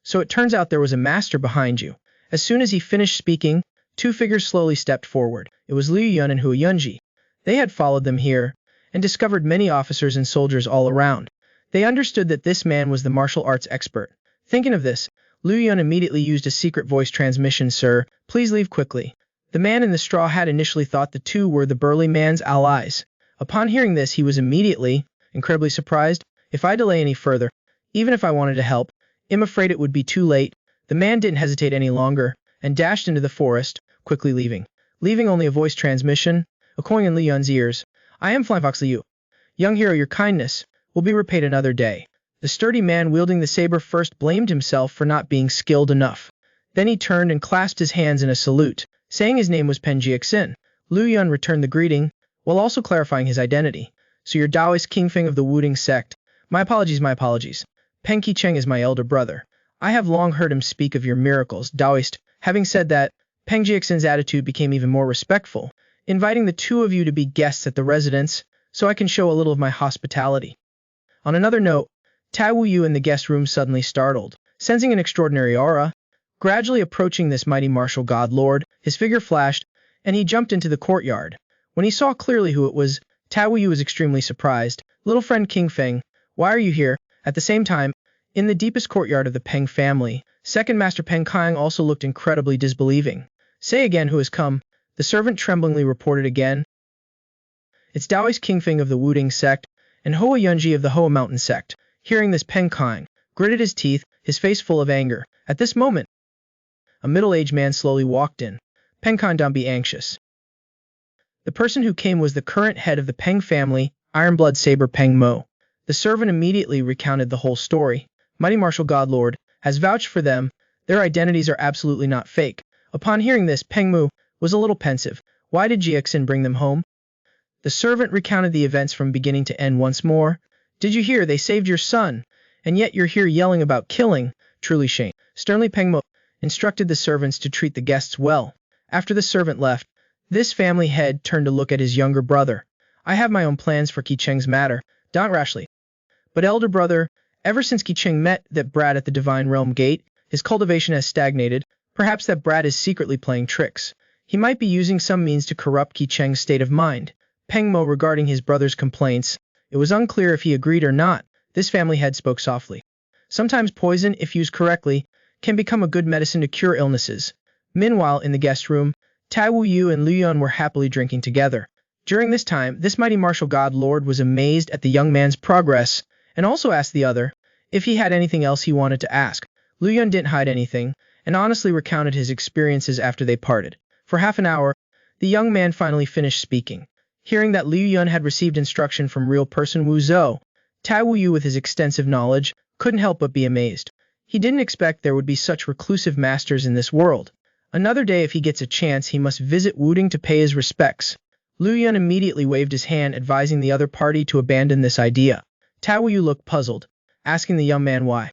So it turns out there was a master behind you. As soon as he finished speaking, 2 figures slowly stepped forward. It was Liu Yun and Hu Yunji. They had followed them here and discovered many officers and soldiers all around. They understood that this man was the martial arts expert. Thinking of this, Liu Yun immediately used a secret voice transmission. Sir, please leave quickly. The man in the straw hat initially thought the two were the burly man's allies. Upon hearing this, he was immediately, incredibly surprised. If I delay any further, even if I wanted to help, I'm afraid it would be too late. The man didn't hesitate any longer and dashed into the forest, quickly leaving only a voice transmission echoing in Liu Yun's ears. I am Flying Fox Liu. Young hero, your kindness will be repaid another day. The sturdy man wielding the saber first blamed himself for not being skilled enough. Then he turned and clasped his hands in a salute, saying his name was Pen Jiaxin. Liu Yun returned the greeting, while also clarifying his identity. So you're Taoist Kingfeng of the Wudang sect. My apologies. Peng Qicheng is my elder brother. I have long heard him speak of your miracles, Taoist. Having said that, Peng Jiaxin's attitude became even more respectful, inviting the two of you to be guests at the residence, so I can show a little of my hospitality. On another note, Tai Wu Yu in the guest room suddenly startled, sensing an extraordinary aura. Gradually approaching this mighty martial god lord, his figure flashed, and he jumped into the courtyard. When he saw clearly who it was, Tai Wu Yu was extremely surprised. Little friend King Feng, why are you here? At the same time, in the deepest courtyard of the Peng family, second master Peng Kang also looked incredibly disbelieving. Say again who has come, the servant tremblingly reported again. It's Taoist Kingfeng of the Wudang sect, and Hoa Yunji of the Hoa Mountain sect. Hearing this, Peng Kang gritted his teeth, his face full of anger. At this moment, a middle-aged man slowly walked in. Peng Kang, don't be anxious. The person who came was the current head of the Peng family, Ironblood Saber Peng Mo. The servant immediately recounted the whole story. Mighty Martial Godlord has vouched for them. Their identities are absolutely not fake. Upon hearing this, Peng Mu was a little pensive. Why did Jiexin bring them home? The servant recounted the events from beginning to end once more. Did you hear they saved your son? And yet you're here yelling about killing. Truly shame. Sternly Peng Mo instructed the servants to treat the guests well. After the servant left, this family head turned to look at his younger brother. I have my own plans for Qicheng's matter. Don't rashly. But elder brother, ever since Qicheng met that brat at the Divine Realm Gate, his cultivation has stagnated. Perhaps that brat is secretly playing tricks. He might be using some means to corrupt Qicheng's state of mind. Peng Mo regarding his brother's complaints. It was unclear if he agreed or not. This family head spoke softly. Sometimes poison, if used correctly, can become a good medicine to cure illnesses. Meanwhile, in the guest room, Tai Wu Yu and Liu Yun were happily drinking together. During this time, this mighty martial god lord was amazed at the young man's progress, and also asked the other if he had anything else he wanted to ask. Liu Yun didn't hide anything, and honestly recounted his experiences after they parted. For half an hour, the young man finally finished speaking. Hearing that Liu Yun had received instruction from real person Wu Zhou, Tai Wu Yu with his extensive knowledge couldn't help but be amazed. He didn't expect there would be such reclusive masters in this world. Another day if he gets a chance he must visit Wudang to pay his respects. Liu Yun immediately waved his hand advising the other party to abandon this idea. Tai Wu Yu looked puzzled, asking the young man why.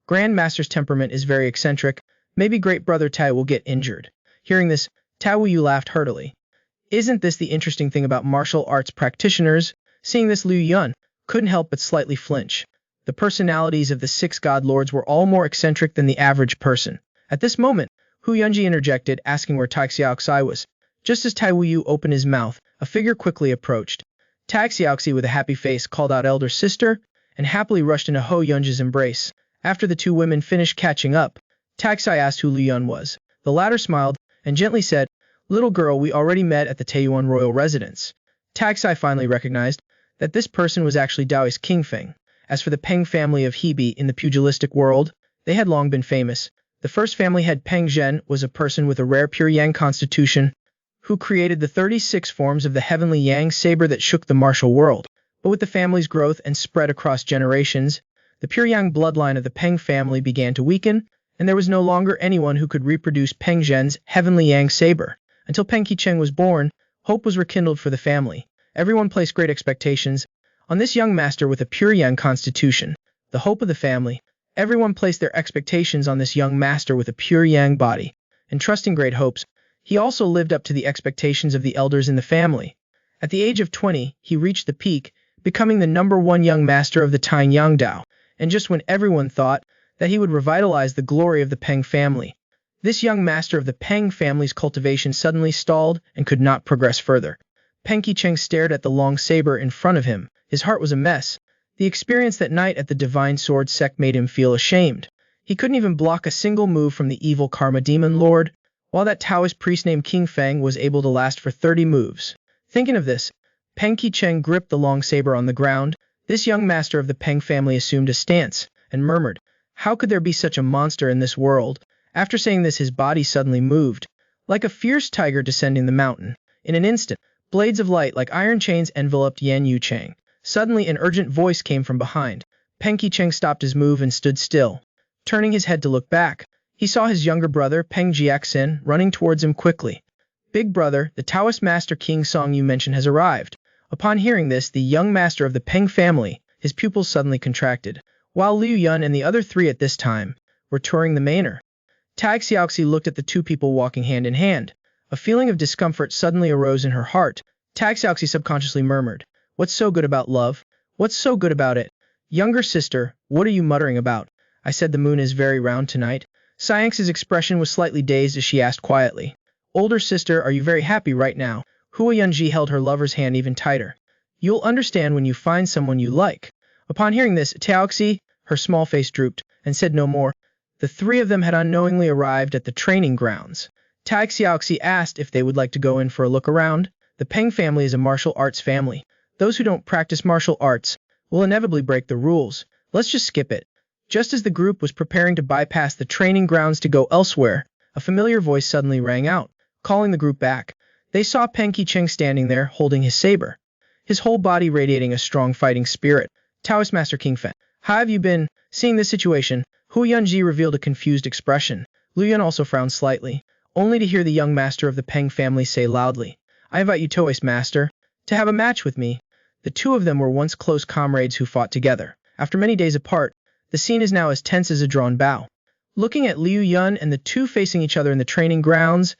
Grand Master's temperament is very eccentric. Maybe great brother Tai will get injured. Hearing this, Tai Wu Yu laughed heartily. Isn't this the interesting thing about martial arts practitioners? Seeing this, Liu Yun couldn't help but slightly flinch. The personalities of the 6 god lords were all more eccentric than the average person. At this moment, Hu Yunji interjected, asking where Tai Xiaoxi was. Just as Tai Wu Yu opened his mouth, a figure quickly approached. Tai Xiaoxi with a happy face called out elder sister, and happily rushed into Ho Yunji's embrace. After the two women finished catching up, Tai Xi asked who Liu Yun was. The latter smiled, and gently said, Little girl, we already met at the Taiyuan royal residence. Tai Xi finally recognized that this person was actually Taoist King Feng. As for the Peng family of Hebe in the pugilistic world, they had long been famous. The first family head Peng Zhen was a person with a rare pure yang constitution, who created the 36 forms of the heavenly yang saber that shook the martial world. But with the family's growth and spread across generations, the pure yang bloodline of the Peng family began to weaken, and there was no longer anyone who could reproduce Peng Zhen's heavenly yang saber. Until Peng Qicheng was born, hope was rekindled for the family. Everyone placed great expectations on this young master with a pure yang constitution, the hope of the family. Everyone placed their expectations on this young master with a pure yang body, and trusting great hopes, he also lived up to the expectations of the elders in the family. At the age of 20, he reached the peak, becoming the #1 young master of the Taiyang Yang Dao, and just when everyone thought that he would revitalize the glory of the Peng family, this young master of the Peng family's cultivation suddenly stalled and could not progress further. Peng Qicheng stared at the long saber in front of him. His heart was a mess. The experience that night at the Divine Sword sect made him feel ashamed. He couldn't even block a single move from the evil Karma Demon Lord, while that Taoist priest named King Feng was able to last for 30 moves. Thinking of this, Peng Qicheng gripped the long saber on the ground. This young master of the Peng family assumed a stance and murmured, How could there be such a monster in this world? After saying this, his body suddenly moved, like a fierce tiger descending the mountain. In an instant, blades of light like iron chains enveloped Yan Yuchang. Suddenly, an urgent voice came from behind. Peng Qicheng stopped his move and stood still. Turning his head to look back, he saw his younger brother, Peng Jiaxin, running towards him quickly. Big brother, the Taoist master King Song you mentioned has arrived. Upon hearing this, the young master of the Peng family, his pupils suddenly contracted, while Liu Yun and the other 3 at this time were touring the manor. Tai Xiaoxi looked at the 2 people walking hand in hand. A feeling of discomfort suddenly arose in her heart. Tai Xiaoxi subconsciously murmured, What's so good about love? What's so good about it? Younger sister, what are you muttering about? I said the moon is very round tonight. Xiangxi's expression was slightly dazed as she asked quietly, Older sister, are you very happy right now? Hua Yunji held her lover's hand even tighter. You'll understand when you find someone you like. Upon hearing this, Taoxi, her small face drooped, and said no more. The 3 of them had unknowingly arrived at the training grounds. Tai Xiaoxi asked if they would like to go in for a look around. The Peng family is a martial arts family. Those who don't practice martial arts will inevitably break the rules. Let's just skip it. Just as the group was preparing to bypass the training grounds to go elsewhere, a familiar voice suddenly rang out, calling the group back. They saw Peng Qicheng standing there, holding his saber, his whole body radiating a strong fighting spirit. Taoist Master King Fen, how have you been? Seeing this situation, Hu Yunji revealed a confused expression. Lu Yun also frowned slightly, only to hear the young master of the Peng family say loudly, I invite you, Taoist Master, to have a match with me. The two of them were once close comrades who fought together. After many days apart, the scene is now as tense as a drawn bow. Looking at Liu Yun and the two facing each other in the training grounds,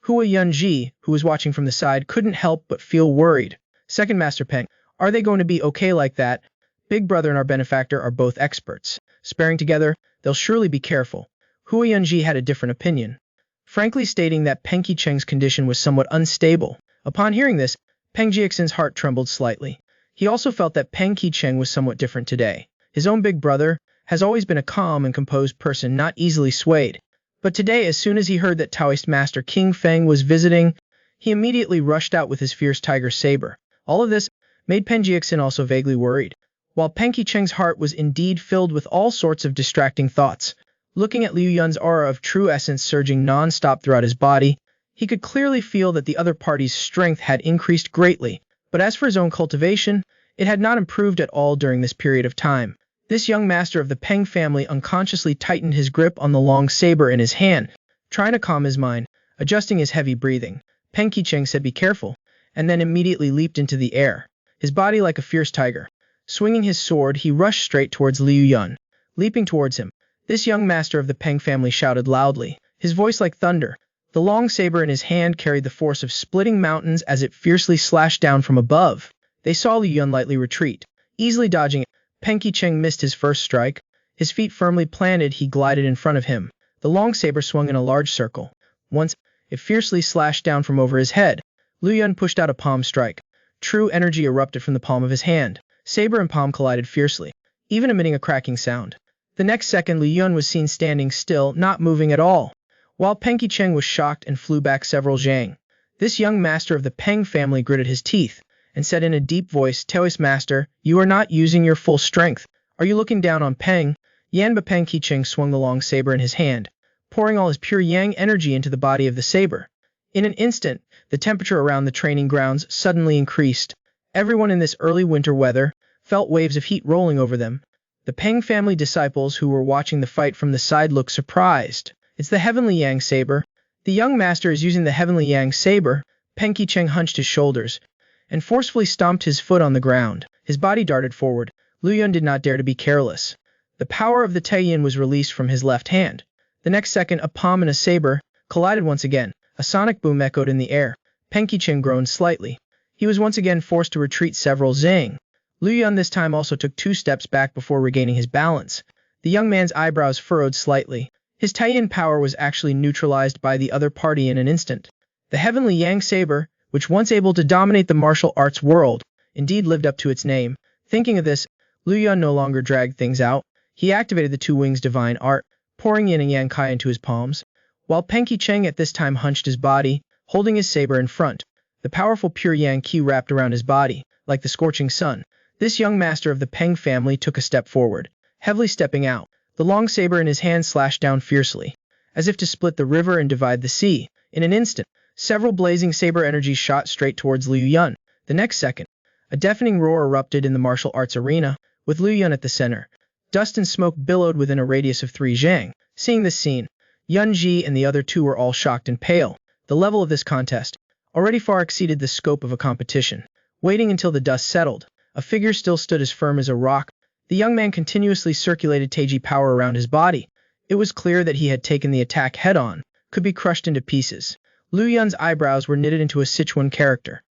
Hua Yunji, who was watching from the side, couldn't help but feel worried. Second Master Peng, are they going to be okay like that? Big Brother and our benefactor are both experts. Sparring together, they'll surely be careful. Hua Yunji had a different opinion, frankly stating that Peng Qicheng's condition was somewhat unstable. Upon hearing this, Peng Jiexin's heart trembled slightly. He also felt that Peng Qicheng was somewhat different today. His own big brother has always been a calm and composed person, not easily swayed. But today, as soon as he heard that Taoist Master King Feng was visiting, he immediately rushed out with his fierce tiger saber. All of this made Peng Jiexin also vaguely worried, while Peng Qicheng's heart was indeed filled with all sorts of distracting thoughts. Looking at Liu Yun's aura of true essence surging non-stop throughout his body, he could clearly feel that the other party's strength had increased greatly. But as for his own cultivation, it had not improved at all during this period of time. This young master of the Peng family unconsciously tightened his grip on the long saber in his hand, trying to calm his mind, adjusting his heavy breathing. Peng Qicheng said, be careful, and then immediately leaped into the air, his body like a fierce tiger. Swinging his sword, he rushed straight towards Liu Yun. Leaping towards him, this young master of the Peng family shouted loudly, his voice like thunder. The long saber in his hand carried the force of splitting mountains as it fiercely slashed down from above. They saw Liu Yun lightly retreat, easily dodging it. Peng Qicheng missed his first strike. His feet firmly planted, he glided in front of him. The long saber swung in a large circle. Once, it fiercely slashed down from over his head. Liu Yun pushed out a palm strike. True energy erupted from the palm of his hand. Saber and palm collided fiercely, even emitting a cracking sound. The next second, Liu Yun was seen standing still, not moving at all, while Peng Qicheng was shocked and flew back several zhang. This young master of the Peng family gritted his teeth and said in a deep voice, Taoist Master, you are not using your full strength. Are you looking down on Peng? Yan, but Peng Qicheng swung the long saber in his hand, pouring all his pure yang energy into the body of the saber. In an instant, the temperature around the training grounds suddenly increased. Everyone in this early winter weather felt waves of heat rolling over them. The Peng family disciples who were watching the fight from the side looked surprised. It's the Heavenly Yang saber. The young master is using the Heavenly Yang saber. Peng Qicheng hunched his shoulders and forcefully stomped his foot on the ground. His body darted forward. Liu Yun did not dare to be careless. The power of the Taiyin was released from his left hand. The next second, a palm and a saber collided once again. A sonic boom echoed in the air. Peng Qicheng groaned slightly. He was once again forced to retreat several zhang. Liu Yun this time also took 2 steps back before regaining his balance. The young man's eyebrows furrowed slightly. His Taiyin power was actually neutralized by the other party in an instant. The Heavenly Yang saber, which once able to dominate the martial arts world, indeed lived up to its name. Thinking of this, Liu Yun no longer dragged things out. He activated the 2 wings divine art, pouring yin and yang kai into his palms, while Peng Qicheng at this time hunched his body, holding his saber in front. The powerful pure yang qi wrapped around his body, like the scorching sun. This young master of the Peng family took a step forward, heavily stepping out. The long saber in his hand slashed down fiercely, as if to split the river and divide the sea. In an instant, several blazing saber energies shot straight towards Liu Yun. The next second, a deafening roar erupted in the martial arts arena, with Liu Yun at the center. Dust and smoke billowed within a radius of 3 zhang. Seeing this scene, Yun Ji and the other 2 were all shocked and pale. The level of this contest already far exceeded the scope of a competition. Waiting until the dust settled, a figure still stood as firm as a rock. The young man continuously circulated Taiji power around his body. It was clear that he had taken the attack head-on, could be crushed into pieces. Liu Yun's eyebrows were knitted into a Sichuan character.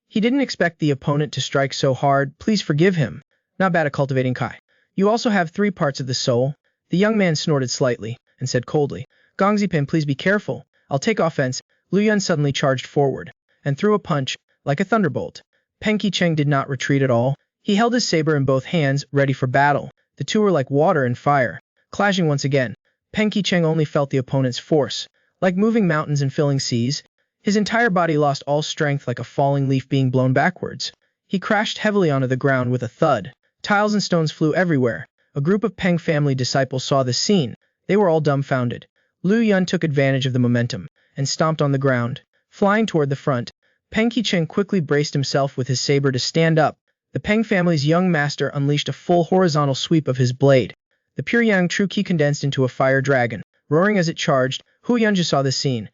He didn't expect the opponent to strike so hard. Please forgive him. Not bad at cultivating Kai. You also have 3 parts of the soul. The young man snorted slightly and said coldly, Gongzipan, please be careful. I'll take offense. Liu Yun suddenly charged forward and threw a punch, like a thunderbolt. Peng Qicheng did not retreat at all. He held his saber in both hands, ready for battle. The 2 were like water and fire, clashing once again. Peng Qicheng only felt the opponent's force, like moving mountains and filling seas. His entire body lost all strength like a falling leaf being blown backwards. He crashed heavily onto the ground with a thud. Tiles and stones flew everywhere. A group of Peng family disciples saw this scene. They were all dumbfounded. Liu Yun took advantage of the momentum and stomped on the ground, Flying toward the front, Peng Qicheng quickly braced himself with his saber to stand up. The Peng family's young master unleashed a full horizontal sweep of his blade. The pure yang true qi condensed into a fire dragon, roaring as it charged. Hu Yunju saw this scene,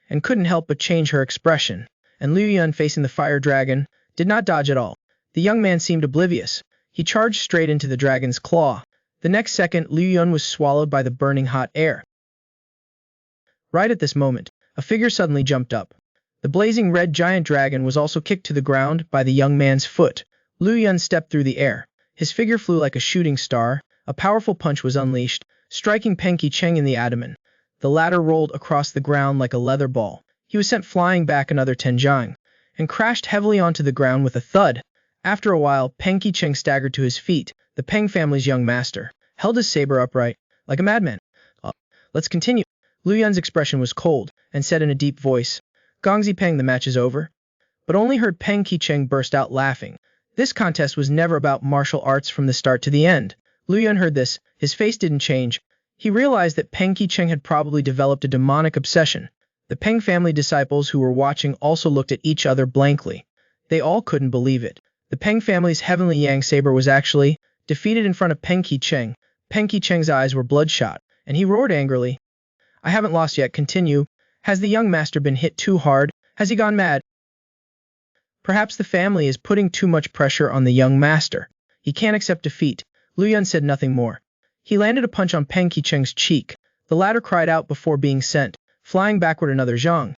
and couldn't help but change her expression. And Liu Yun, facing the fire dragon, did not dodge at all. The young man seemed oblivious. He charged straight into the dragon's claw. The next second, Liu Yun was swallowed by the burning hot air. Right at this moment, a figure suddenly jumped up. The blazing red giant dragon was also kicked to the ground by the young man's foot. Liu Yun stepped through the air. His figure flew like a shooting star. A powerful punch was unleashed, striking Peng Qicheng in the abdomen. The latter rolled across the ground like a leather ball. He was sent flying back another 10 zhang, and crashed heavily onto the ground with a thud. After a while, Peng Qicheng staggered to his feet. The Peng family's young master held his saber upright, like a madman. Let's continue. Liu Yun's expression was cold, and said in a deep voice, Gongzi Peng, the match is over? But only heard Peng Qicheng burst out laughing. This contest was never about martial arts from the start to the end. Liu Yun heard this. His face didn't change. He realized that Peng Qicheng had probably developed a demonic obsession. The Peng family disciples who were watching also looked at each other blankly. They all couldn't believe it. The Peng family's heavenly yang saber was actually defeated in front of Peng Qicheng. Peng Qicheng's eyes were bloodshot, and he roared angrily. I haven't lost yet. Continue. Has the young master been hit too hard? Has he gone mad? Perhaps the family is putting too much pressure on the young master. He can't accept defeat. Liu Yun said nothing more. He landed a punch on Peng Qicheng's cheek. The latter cried out before being sent, flying backward another zhang.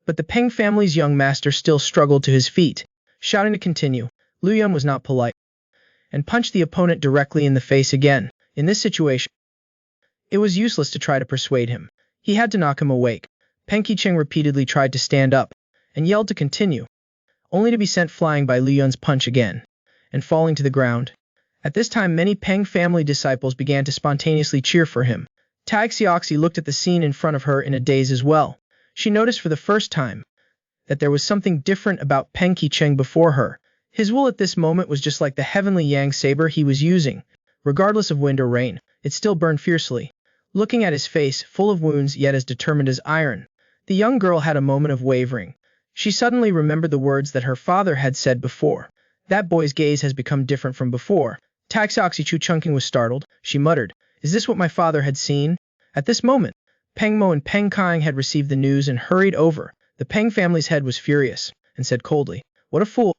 But the Peng family's young master still struggled to his feet. Shouting to continue, Liu Yun was not polite, and punched the opponent directly in the face again. In this situation, it was useless to try to persuade him. He had to knock him awake. Peng Qicheng repeatedly tried to stand up, and yelled to continue, only to be sent flying by Liu Yun's punch again, and falling to the ground. At this time, many Peng family disciples began to spontaneously cheer for him. Tai Xiaoxi looked at the scene in front of her in a daze as well. She noticed for the first time that there was something different about Peng Qicheng before her. His will at this moment was just like the heavenly yang saber he was using. Regardless of wind or rain, it still burned fiercely. Looking at his face, full of wounds yet as determined as iron, the young girl had a moment of wavering. She suddenly remembered the words that her father had said before. That boy's gaze has become different from before. Tai Xiaoxi Chunking was startled. She muttered, is this what my father had seen? At this moment, Peng Mo and Peng Kang had received the news and hurried over. The Peng family's head was furious, and said coldly, what a fool.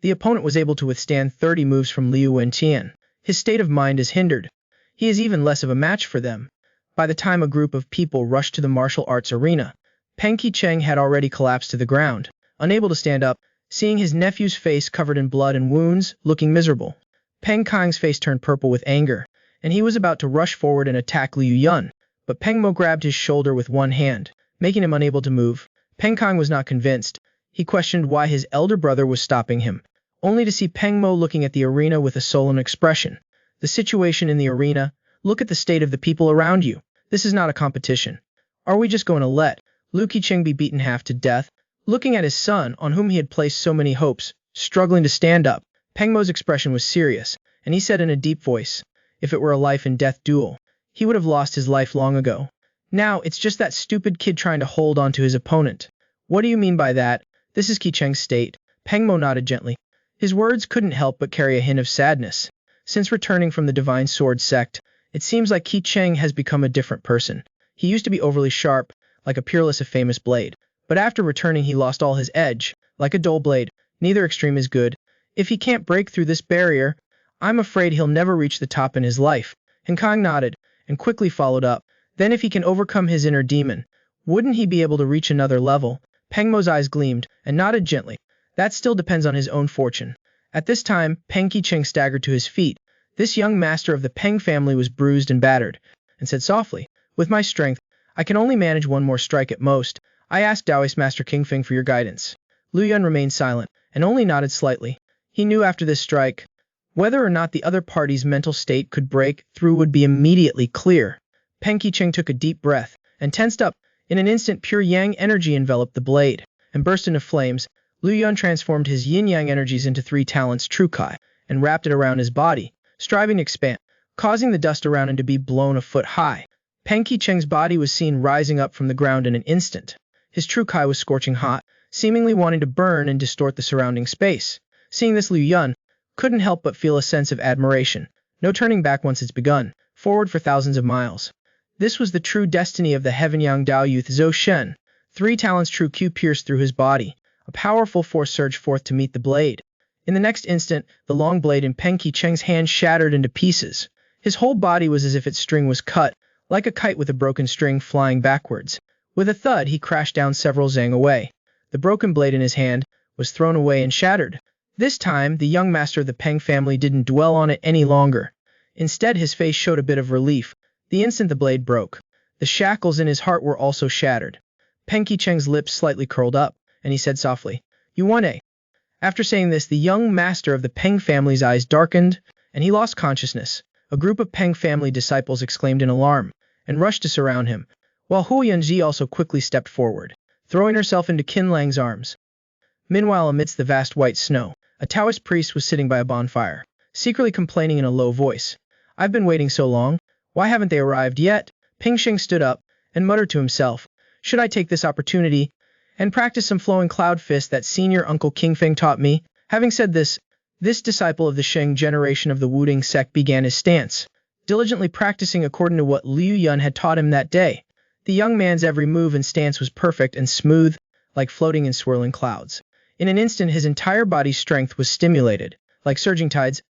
The opponent was able to withstand 30 moves from Liu Wentian. His state of mind is hindered. He is even less of a match for them. By the time a group of people rushed to the martial arts arena, Peng Qicheng had already collapsed to the ground, unable to stand up, seeing his nephew's face covered in blood and wounds, looking miserable. Peng Kang's face turned purple with anger, and he was about to rush forward and attack Liu Yun, but Peng Mo grabbed his shoulder with one hand, making him unable to move. Peng Kang was not convinced. He questioned why his elder brother was stopping him, only to see Peng Mo looking at the arena with a solemn expression. The situation in the arena, look at the state of the people around you. This is not a competition. Are we just going to let Liu Qicheng be beaten half to death? Looking at his son, on whom he had placed so many hopes, struggling to stand up, Peng Mo's expression was serious, and he said in a deep voice, if it were a life-and-death duel, he would have lost his life long ago. Now, it's just that stupid kid trying to hold on to his opponent. What do you mean by that? This is Qicheng's state. Peng Mo nodded gently. His words couldn't help but carry a hint of sadness. Since returning from the Divine Sword sect, it seems like Qicheng has become a different person. He used to be overly sharp, like a peerless of famous blade. But after returning he lost all his edge, like a dull blade. Neither extreme is good. If he can't break through this barrier, I'm afraid he'll never reach the top in his life. And Kang nodded, and quickly followed up. Then if he can overcome his inner demon, wouldn't he be able to reach another level? Peng Mo's eyes gleamed, and nodded gently. That still depends on his own fortune. At this time, Peng Qicheng staggered to his feet. This young master of the Peng family was bruised and battered, and said softly, with my strength, I can only manage one more strike at most. I asked Taoist Master King Feng for your guidance. Liu Yun remained silent, and only nodded slightly. He knew after this strike, whether or not the other party's mental state could break through would be immediately clear. Peng Qicheng took a deep breath, and tensed up. In an instant, pure yang energy enveloped the blade, and burst into flames. Liu Yun transformed his yin-yang energies into 3 talents True Kai, and wrapped it around his body, striving to expand, causing the dust around him to be blown a foot high. Peng Qicheng's body was seen rising up from the ground in an instant. His true Kai was scorching hot, seemingly wanting to burn and distort the surrounding space. Seeing this, Liu Yun couldn't help but feel a sense of admiration. No turning back once it's begun, forward for thousands of miles. This was the true destiny of the Heaven-Yang Dao youth Zhou Shen. 3 talents true Q pierced through his body. A powerful force surged forth to meet the blade. In the next instant, the long blade in Peng Qicheng's hand shattered into pieces. His whole body was as if its string was cut, like a kite with a broken string flying backwards. With a thud, he crashed down several zang away. The broken blade in his hand was thrown away and shattered. This time, the young master of the Peng family didn't dwell on it any longer. Instead, his face showed a bit of relief. The instant the blade broke, the shackles in his heart were also shattered. Peng Qicheng's lips slightly curled up, and he said softly, "You won, eh?" After saying this, the young master of the Peng family's eyes darkened, and he lost consciousness. A group of Peng family disciples exclaimed in alarm, and rushed to surround him, while Hu Yunji also quickly stepped forward, throwing herself into Qin Lang's arms. Meanwhile, amidst the vast white snow, a Taoist priest was sitting by a bonfire, secretly complaining in a low voice. "I've been waiting so long. Why haven't they arrived yet?" Ping Sheng stood up and muttered to himself, "Should I take this opportunity and practice some flowing cloud fist that senior uncle King Feng taught me?" Having said this, this disciple of the Sheng generation of the Wudang sect began his stance, diligently practicing according to what Liu Yun had taught him that day. The young man's every move and stance was perfect and smooth, like floating in swirling clouds. In an instant, his entire body's strength was stimulated, like surging tides.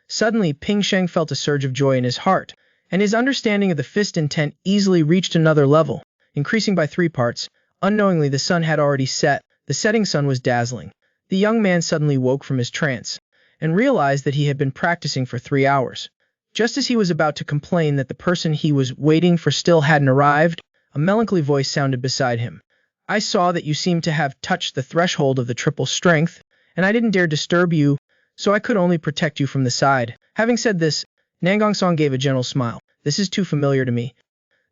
Suddenly, Ping Sheng felt a surge of joy in his heart, and his understanding of the fist intent easily reached another level, increasing by 3 parts. Unknowingly, the sun had already set. The setting sun was dazzling. The young man suddenly woke from his trance, and realized that he had been practicing for 3 hours. Just as he was about to complain that the person he was waiting for still hadn't arrived, a melancholy voice sounded beside him. "I saw that you seemed to have touched the threshold of the triple strength, and I didn't dare disturb you, so I could only protect you from the side." Having said this, Nangang Song gave a gentle smile. "This is too familiar to me."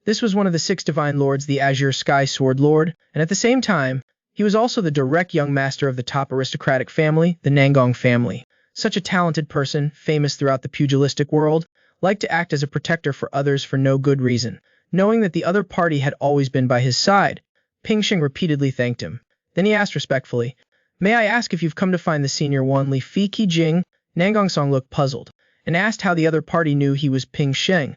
This was one of the 6 divine lords, the Azure Sky Sword Lord, and at the same time, he was also the direct young master of the top aristocratic family, the Nangang family. Such a talented person, famous throughout the pugilistic world, liked to act as a protector for others for no good reason. Knowing that the other party had always been by his side, Ping Sheng repeatedly thanked him. Then he asked respectfully, "May I ask if you've come to find the senior one, Li Fi Qijing?" Nangang Song looked puzzled, and asked how the other party knew he was Ping Sheng.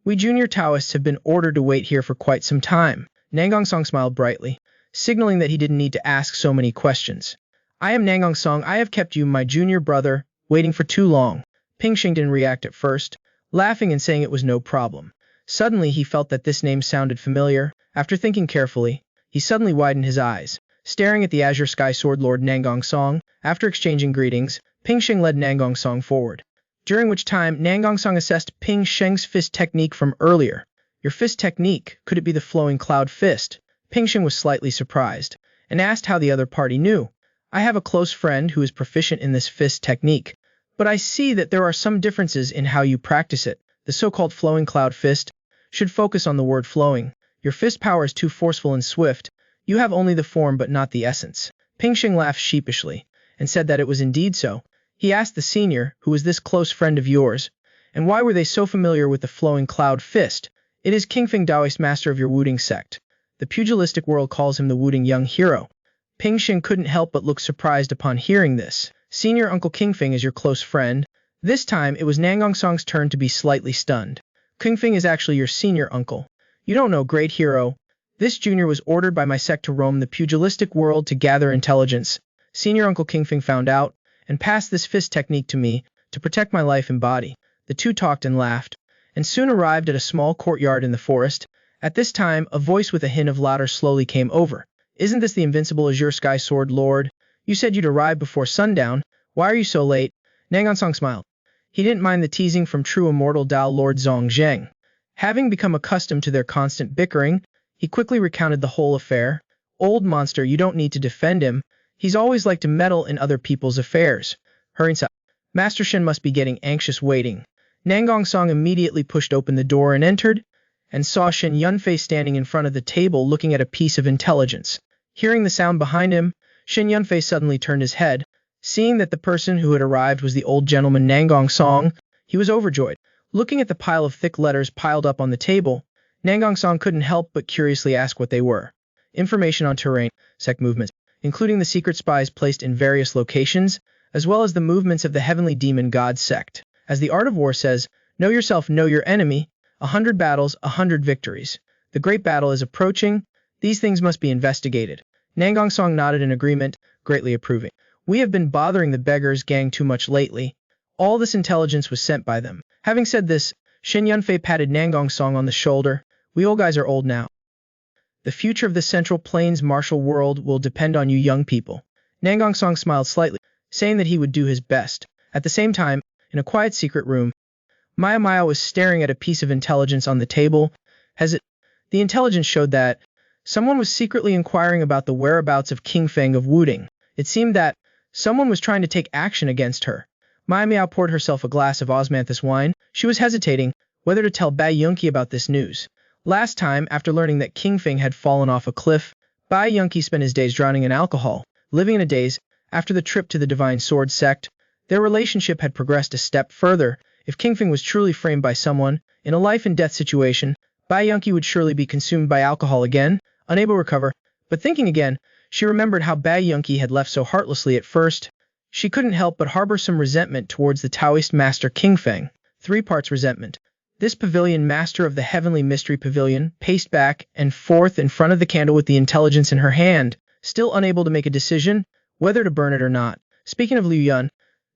"We junior Taoists have been ordered to wait here for quite some time." Nangang Song smiled brightly, signaling that he didn't need to ask so many questions. "I am Nangang Song. I have kept you, my junior brother, waiting for too long." Ping Sheng didn't react at first, laughing and saying it was no problem. Suddenly, he felt that this name sounded familiar. After thinking carefully, he suddenly widened his eyes, staring at the Azure Sky Sword Lord Nangang Song. After exchanging greetings, Ping Sheng led Nangang Song forward, during which time Nangang Song assessed Ping Sheng's fist technique from earlier. "Your fist technique, could it be the flowing cloud fist?" Ping Sheng was slightly surprised, and asked how the other party knew. "I have a close friend who is proficient in this fist technique, but I see that there are some differences in how you practice it. The so-called flowing cloud fist should focus on the word flowing. Your fist power is too forceful and swift. You have only the form but not the essence." Ping Sheng laughed sheepishly, and said that it was indeed so. He asked the senior, "Who is this close friend of yours, and why were they so familiar with the flowing cloud fist?" "It is King Feng, Taoist master of your Wudang sect. The pugilistic world calls him the Wudang young hero." Ping Sheng couldn't help but look surprised upon hearing this. "Senior Uncle King Feng is your close friend?" This time, it was Nangang Song's turn to be slightly stunned. "King Feng is actually your senior uncle. You don't know, great hero. This junior was ordered by my sect to roam the pugilistic world to gather intelligence. Senior Uncle King Feng found out, and passed this fist technique to me, to protect my life and body." The two talked and laughed, and soon arrived at a small courtyard in the forest. At this time, a voice with a hint of laughter slowly came over. "Isn't this the invincible Azure Sky Sword Lord? You said you'd arrive before sundown. Why are you so late?" Nangang Song smiled. He didn't mind the teasing from true immortal Dao Lord Zhong Zheng. Having become accustomed to their constant bickering, he quickly recounted the whole affair. "Old monster, you don't need to defend him. He's always liked to meddle in other people's affairs. Hurry inside. Master Shen must be getting anxious waiting." Nangang Song immediately pushed open the door and entered, and saw Shen Yunfei standing in front of the table looking at a piece of intelligence. Hearing the sound behind him, Shen Yunfei suddenly turned his head. Seeing that the person who had arrived was the old gentleman Nangang Song, he was overjoyed. Looking at the pile of thick letters piled up on the table, Nangang Song couldn't help but curiously ask what they were. information on terrain, sect movements, including the secret spies placed in various locations, as well as the movements of the heavenly demon god sect. As the art of war says, know yourself, know your enemy, 100 battles, 100 victories. The great battle is approaching. These things must be investigated. Nangong Song nodded in agreement, greatly approving. We have been bothering the beggars gang too much lately. All this intelligence was sent by them. Having said this, Shen Yunfei patted Nangong Song on the shoulder. We old guys are old now. The future of the Central Plains martial world will depend on you young people. Nangong Song smiled slightly, saying that he would do his best. At the same time, in a quiet secret room, Maya was staring at a piece of intelligence on the table. The intelligence showed that someone was secretly inquiring about the whereabouts of King Feng of Wudang. It seemed that someone was trying to take action against her. Maya poured herself a glass of osmanthus wine. She was hesitating whether to tell Bai Yunqi about this news. Last time, after learning that King Feng had fallen off a cliff, Bai Yunqi spent his days drowning in alcohol. Living in a daze, after the trip to the Divine Sword sect, their relationship had progressed a step further. If King Feng was truly framed by someone, in a life-and-death situation, Bai Yunqi would surely be consumed by alcohol again, unable to recover. But thinking again, she remembered how Bai Yunqi had left so heartlessly at first. She couldn't help but harbor some resentment towards the Taoist master King Feng. 3 parts resentment. This pavilion master of the heavenly mystery pavilion paced back and forth in front of the candle with the intelligence in her hand, still unable to make a decision whether to burn it or not. Speaking of Liu Yun,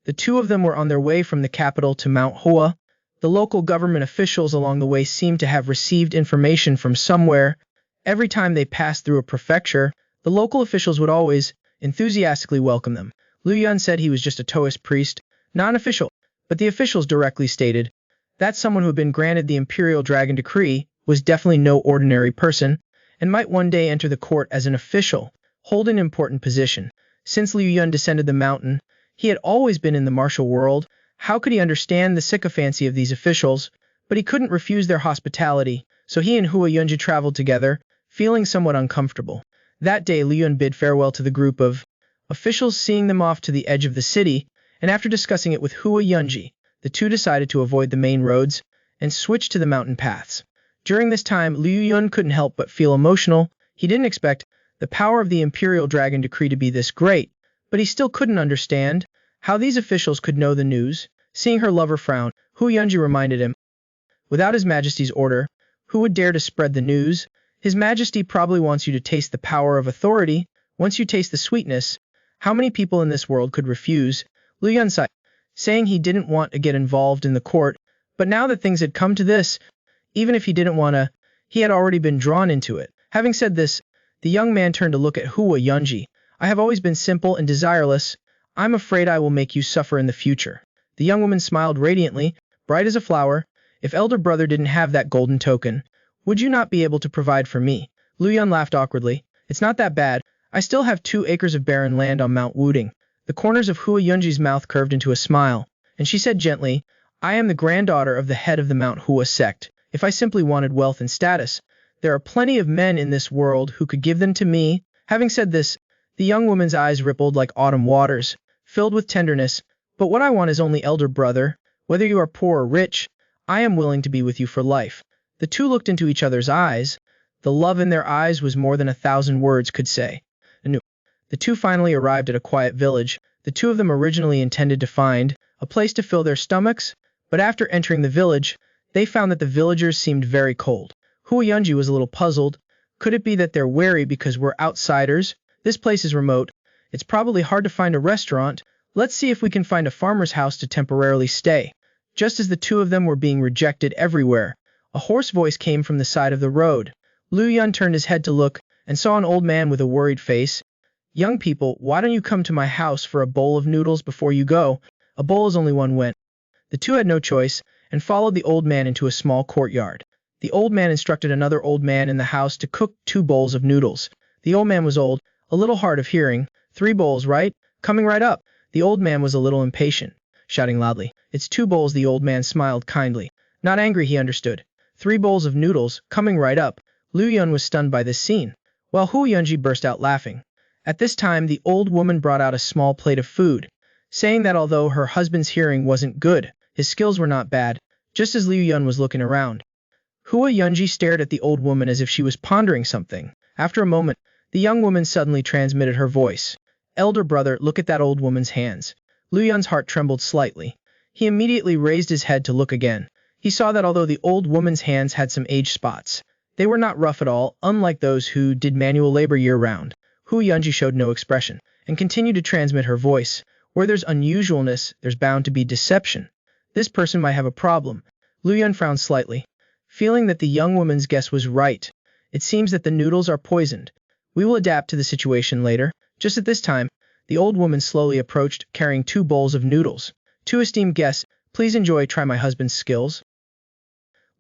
the two of them were on their way from the capital to Mount Hua. The local government officials along the way seemed to have received information from somewhere. Every time they passed through a prefecture, the local officials would always enthusiastically welcome them. Liu Yun said he was just a Taoist priest, non-official, but the officials directly stated that someone who had been granted the Imperial Dragon Decree was definitely no ordinary person, and might one day enter the court as an official, hold an important position. Since Liu Yun descended the mountain, he had always been in the martial world. How could he understand the sycophancy of these officials? But he couldn't refuse their hospitality, so he and Hua Yunji traveled together, feeling somewhat uncomfortable. That day Liu Yun bid farewell to the group of officials, seeing them off to the edge of the city, and after discussing it with Hua Yunji, the two decided to avoid the main roads and switch to the mountain paths. During this time, Liu Yun couldn't help but feel emotional. He didn't expect the power of the Imperial Dragon Decree to be this great, but he still couldn't understand how these officials could know the news. Seeing her lover frown, Hua Yunji reminded him, without His Majesty's order, who would dare to spread the news? His Majesty probably wants you to taste the power of authority. Once you taste the sweetness, how many people in this world could refuse? Liu Yun sighed, saying he didn't want to get involved in the court, but now that things had come to this, even if he didn't want to, he had already been drawn into it. Having said this, the young man turned to look at Hua Yunji. I have always been simple and desireless. I'm afraid I will make you suffer in the future. The young woman smiled radiantly, bright as a flower. If elder brother didn't have that golden token, would you not be able to provide for me? Liu Yun laughed awkwardly. It's not that bad. I still have 2 acres of barren land on Mount Wudang. The corners of Hua Yunji's mouth curved into a smile, and she said gently, I am the granddaughter of the head of the Mount Hua sect. If I simply wanted wealth and status, there are plenty of men in this world who could give them to me. Having said this, the young woman's eyes rippled like autumn waters, filled with tenderness. But what I want is only elder brother. Whether you are poor or rich, I am willing to be with you for life. The two looked into each other's eyes. The love in their eyes was more than 1,000 words could say. The two finally arrived at a quiet village. The two of them originally intended to find a place to fill their stomachs, but after entering the village, they found that the villagers seemed very cold. Hua Yunji was a little puzzled. Could it be that they're wary because we're outsiders? This place is remote. It's probably hard to find a restaurant. Let's see if we can find a farmer's house to temporarily stay. Just as the two of them were being rejected everywhere, a hoarse voice came from the side of the road. Liu Yun turned his head to look and saw an old man with a worried face. Young people, why don't you come to my house for a bowl of noodles before you go? A bowl is only one went. The two had no choice and followed the old man into a small courtyard. The old man instructed another old man in the house to cook 2 bowls of noodles. The old man was old, a little hard of hearing. 3 bowls, right? Coming right up. The old man was a little impatient, shouting loudly. It's 2 bowls. The old man smiled kindly. Not angry, he understood. 3 bowls of noodles, coming right up. Liu Yun was stunned by this scene, while Hua Yunji burst out laughing. At this time, the old woman brought out a small plate of food, saying that although her husband's hearing wasn't good, his skills were not bad. Just as Liu Yun was looking around, Hua Yunji stared at the old woman as if she was pondering something. After a moment, the young woman suddenly transmitted her voice. Elder brother, look at that old woman's hands. Lu Yun's heart trembled slightly. He immediately raised his head to look again. He saw that although the old woman's hands had some age spots, they were not rough at all, unlike those who did manual labor year-round. Hu Yunji showed no expression, and continued to transmit her voice. Where there's unusualness, there's bound to be deception. This person might have a problem. Lu Yun frowned slightly, feeling that the young woman's guess was right. It seems that the noodles are poisoned. We will adapt to the situation later. Just at this time, the old woman slowly approached, carrying 2 bowls of noodles. 2 esteemed guests, please enjoy, try my husband's skills.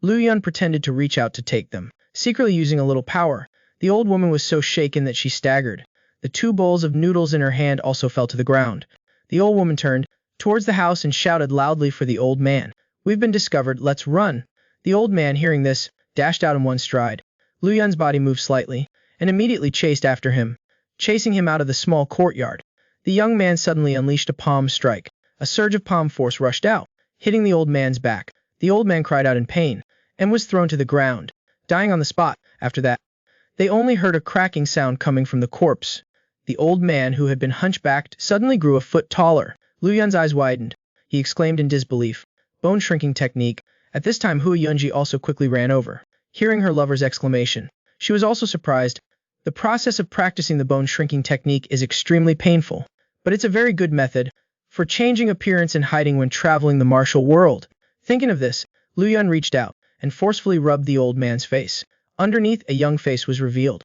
Lu Yun pretended to reach out to take them, secretly using a little power. The old woman was so shaken that she staggered. The 2 bowls of noodles in her hand also fell to the ground. The old woman turned towards the house and shouted loudly for the old man. We've been discovered, let's run. The old man, hearing this, dashed out in one stride. Lu Yun's body moved slightly, and immediately chased after him, chasing him out of the small courtyard. The young man suddenly unleashed a palm strike. A surge of palm force rushed out, hitting the old man's back. The old man cried out in pain, and was thrown to the ground, dying on the spot. After that, they only heard a cracking sound coming from the corpse. The old man, who had been hunchbacked, suddenly grew a foot taller. Lu Yun's eyes widened. He exclaimed in disbelief. Bone shrinking technique. At this time Hu Yunji also quickly ran over. Hearing her lover's exclamation, she was also surprised. The process of practicing the bone shrinking technique is extremely painful, but it's a very good method for changing appearance and hiding when traveling the martial world. Thinking of this, Lu Yun reached out and forcefully rubbed the old man's face. Underneath, a young face was revealed.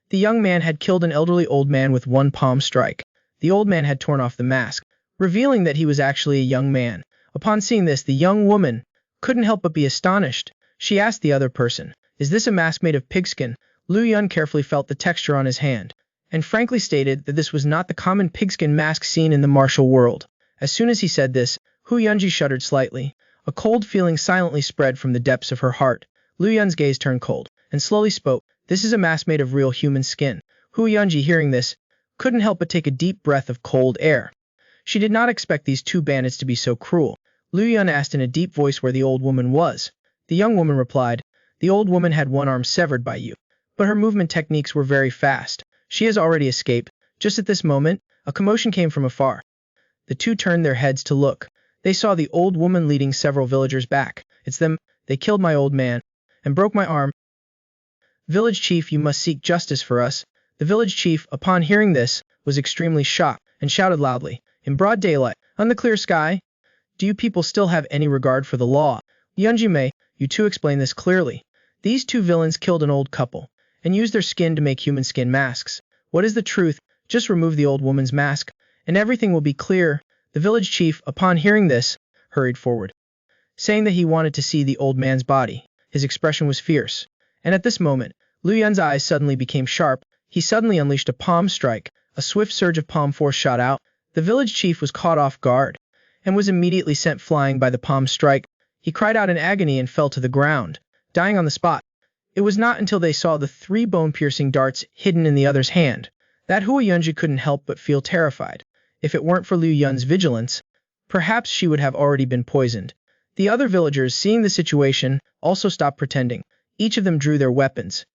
The young man had killed an elderly old man with 1 palm strike. The old man had torn off the mask, revealing that he was actually a young man. Upon seeing this, the young woman couldn't help but be astonished. She asked the other person, is this a mask made of pigskin? Lu Yun carefully felt the texture on his hand, and frankly stated that this was not the common pigskin mask seen in the martial world. As soon as he said this, Hu Yunji shuddered slightly. A cold feeling silently spread from the depths of her heart. Lu Yun's gaze turned cold, and slowly spoke, this is a mask made of real human skin. Hu Yunji, hearing this, couldn't help but take a deep breath of cold air. She did not expect these 2 bandits to be so cruel. Lu Yun asked in a deep voice where the old woman was. The young woman replied, the old woman had 1 arm severed by you, but her movement techniques were very fast. She has already escaped. Just at this moment, a commotion came from afar. The 2 turned their heads to look. They saw the old woman leading several villagers back. It's them. They killed my old man and broke my arm. Village chief, you must seek justice for us. The village chief, upon hearing this, was extremely shocked and shouted loudly, in broad daylight, on the clear sky, do you people still have any regard for the law? Yunji, you 2 explain this clearly. These 2 villains killed an old couple and used their skin to make human skin masks. What is the truth? Just remove the old woman's mask, and everything will be clear. The village chief, upon hearing this, hurried forward, saying that he wanted to see the old man's body. His expression was fierce, and at this moment, Lu Yun's eyes suddenly became sharp. He suddenly unleashed a palm strike. A swift surge of palm force shot out. The village chief was caught off guard, and was immediately sent flying by the palm strike. He cried out in agony and fell to the ground, dying on the spot. It was not until they saw the 3 bone-piercing darts hidden in the other's hand that Hu Yunji couldn't help but feel terrified. If it weren't for Lu Yun's vigilance, perhaps she would have already been poisoned. The other villagers, seeing the situation, also stopped pretending. Each of them drew their weapons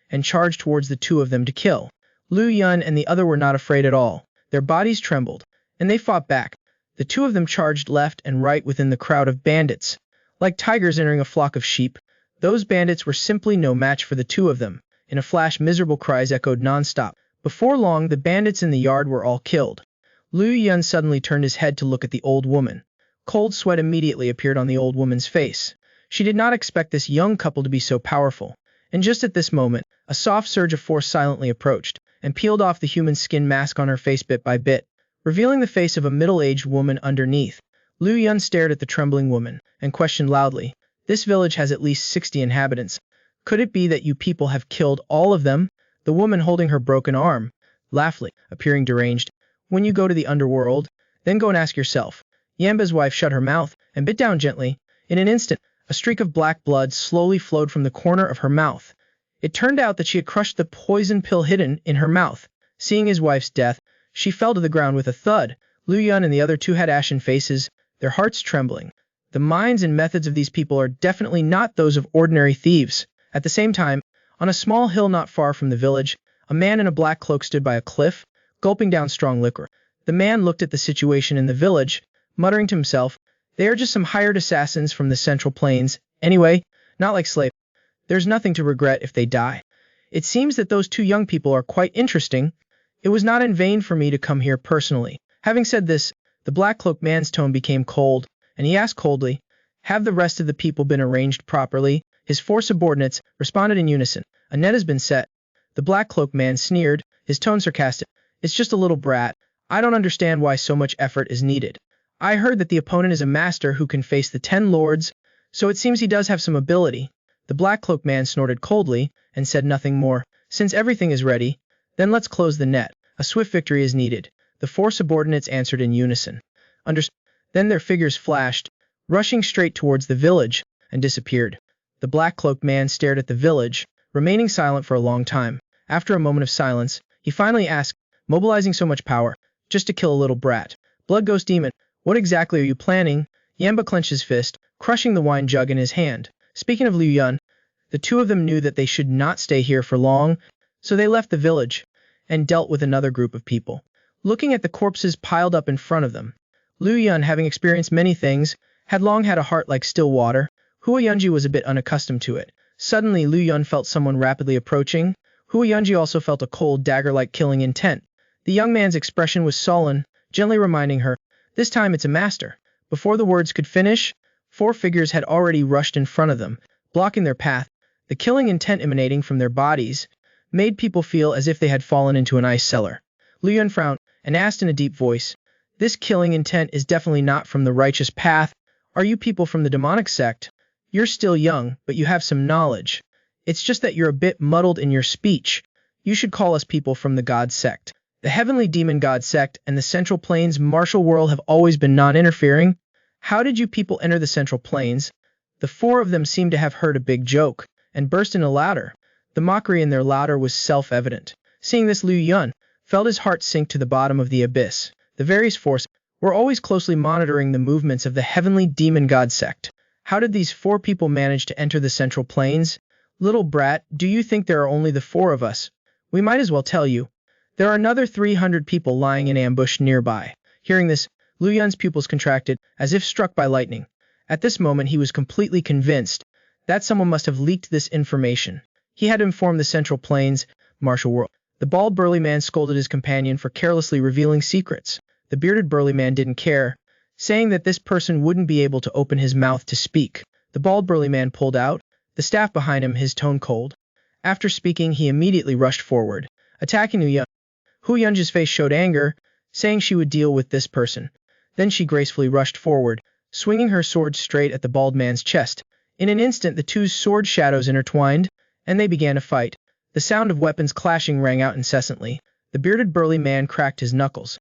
and charged towards the 2 of them to kill. Lu Yun and the other were not afraid at all. Their bodies trembled, and they fought back. The 2 of them charged left and right within the crowd of bandits, like tigers entering a flock of sheep. Those bandits were simply no match for the 2 of them. In a flash, miserable cries echoed non-stop. Before long, the bandits in the yard were all killed. Lu Yun suddenly turned his head to look at the old woman. Cold sweat immediately appeared on the old woman's face. She did not expect this young couple to be so powerful. And just at this moment, a soft surge of force silently approached, and peeled off the human skin mask on her face bit by bit, revealing the face of a middle-aged woman underneath. Lu Yun stared at the trembling woman, and questioned loudly, this village has at least 60 inhabitants. Could it be that you people have killed all of them? The woman, holding her broken arm, laughed, appearing deranged. When you go to the underworld, then go and ask yourself. Yamba's wife shut her mouth and bit down gently. In an instant, a streak of black blood slowly flowed from the corner of her mouth. It turned out that she had crushed the poison pill hidden in her mouth. Seeing his wife's death, she fell to the ground with a thud. Lu Yun and the other 2 had ashen faces, their hearts trembling. The minds and methods of these people are definitely not those of ordinary thieves. At the same time, On a small hill not far from the village, a man in a black cloak stood by a cliff, gulping down strong liquor. The man looked at the situation in the village, muttering to himself, "They are just some hired assassins from the Central Plains. Anyway, not like slaves. There's nothing to regret if they die. It seems that those two young people are quite interesting. It was not in vain for me to come here personally." Having said this, the black-cloaked man's tone became cold, and he asked coldly, "Have the rest of the people been arranged properly?" His four subordinates responded in unison, "A net has been set." The black-cloaked man sneered, his tone sarcastic, "It's just a little brat. I don't understand why so much effort is needed. I heard that the opponent is a master who can face the 10 lords, so it seems he does have some ability." The black-cloaked man snorted coldly and said nothing more. "Since everything is ready, then let's close the net. A swift victory is needed." The four subordinates answered in unison. Then their figures flashed, rushing straight towards the village, and disappeared. The black-cloaked man stared at the village, remaining silent for a long time. After a moment of silence, he finally asked, "Mobilizing so much power, just to kill a little brat. Blood Ghost Demon, what exactly are you planning?" Yamba clenched his fist, crushing the wine jug in his hand. Speaking of Liu Yun, the two of them knew that they should not stay here for long, so they left the village and dealt with another group of people. Looking at the corpses piled up in front of them, Liu Yun, having experienced many things, had long had a heart like still water. Hua Yunji was a bit unaccustomed to it. Suddenly Liu Yun felt someone rapidly approaching. Hua Yunji also felt a cold dagger-like killing intent. The young man's expression was sullen, gently reminding her, "This time it's a master." Before the words could finish, four figures had already rushed in front of them, blocking their path. The killing intent emanating from their bodies made people feel as if they had fallen into an ice cellar. Liu Yun frowned and asked in a deep voice, "This killing intent is definitely not from the righteous path. Are you people from the demonic sect? You're still young, but you have some knowledge. It's just that you're a bit muddled in your speech. You should call us people from the God sect. The heavenly demon God sect and the Central Plains martial world have always been non-interfering. How did you people enter the Central Plains?" The four of them seemed to have heard a big joke, and burst into laughter. The mockery in their laughter was self-evident. Seeing this, Liu Yun felt his heart sink to the bottom of the abyss. The various forces were always closely monitoring the movements of the heavenly demon God sect. How did these four people manage to enter the Central Plains? "Little brat, do you think there are only the four of us? We might as well tell you. There are another 300 people lying in ambush nearby." Hearing this, Liu Yun's pupils contracted, as if struck by lightning. At this moment he was completely convinced that someone must have leaked this information. He had informed the Central Plains martial world. The bald burly man scolded his companion for carelessly revealing secrets. The bearded burly man didn't care, saying that this person wouldn't be able to open his mouth to speak. The bald burly man pulled out the staff behind him, his tone cold. After speaking, he immediately rushed forward, attacking Liu Yun. Hu Yunji's face showed anger, saying she would deal with this person. Then she gracefully rushed forward, swinging her sword straight at the bald man's chest. In an instant the two sword shadows intertwined, and they began to fight. The sound of weapons clashing rang out incessantly. The bearded burly man cracked his knuckles.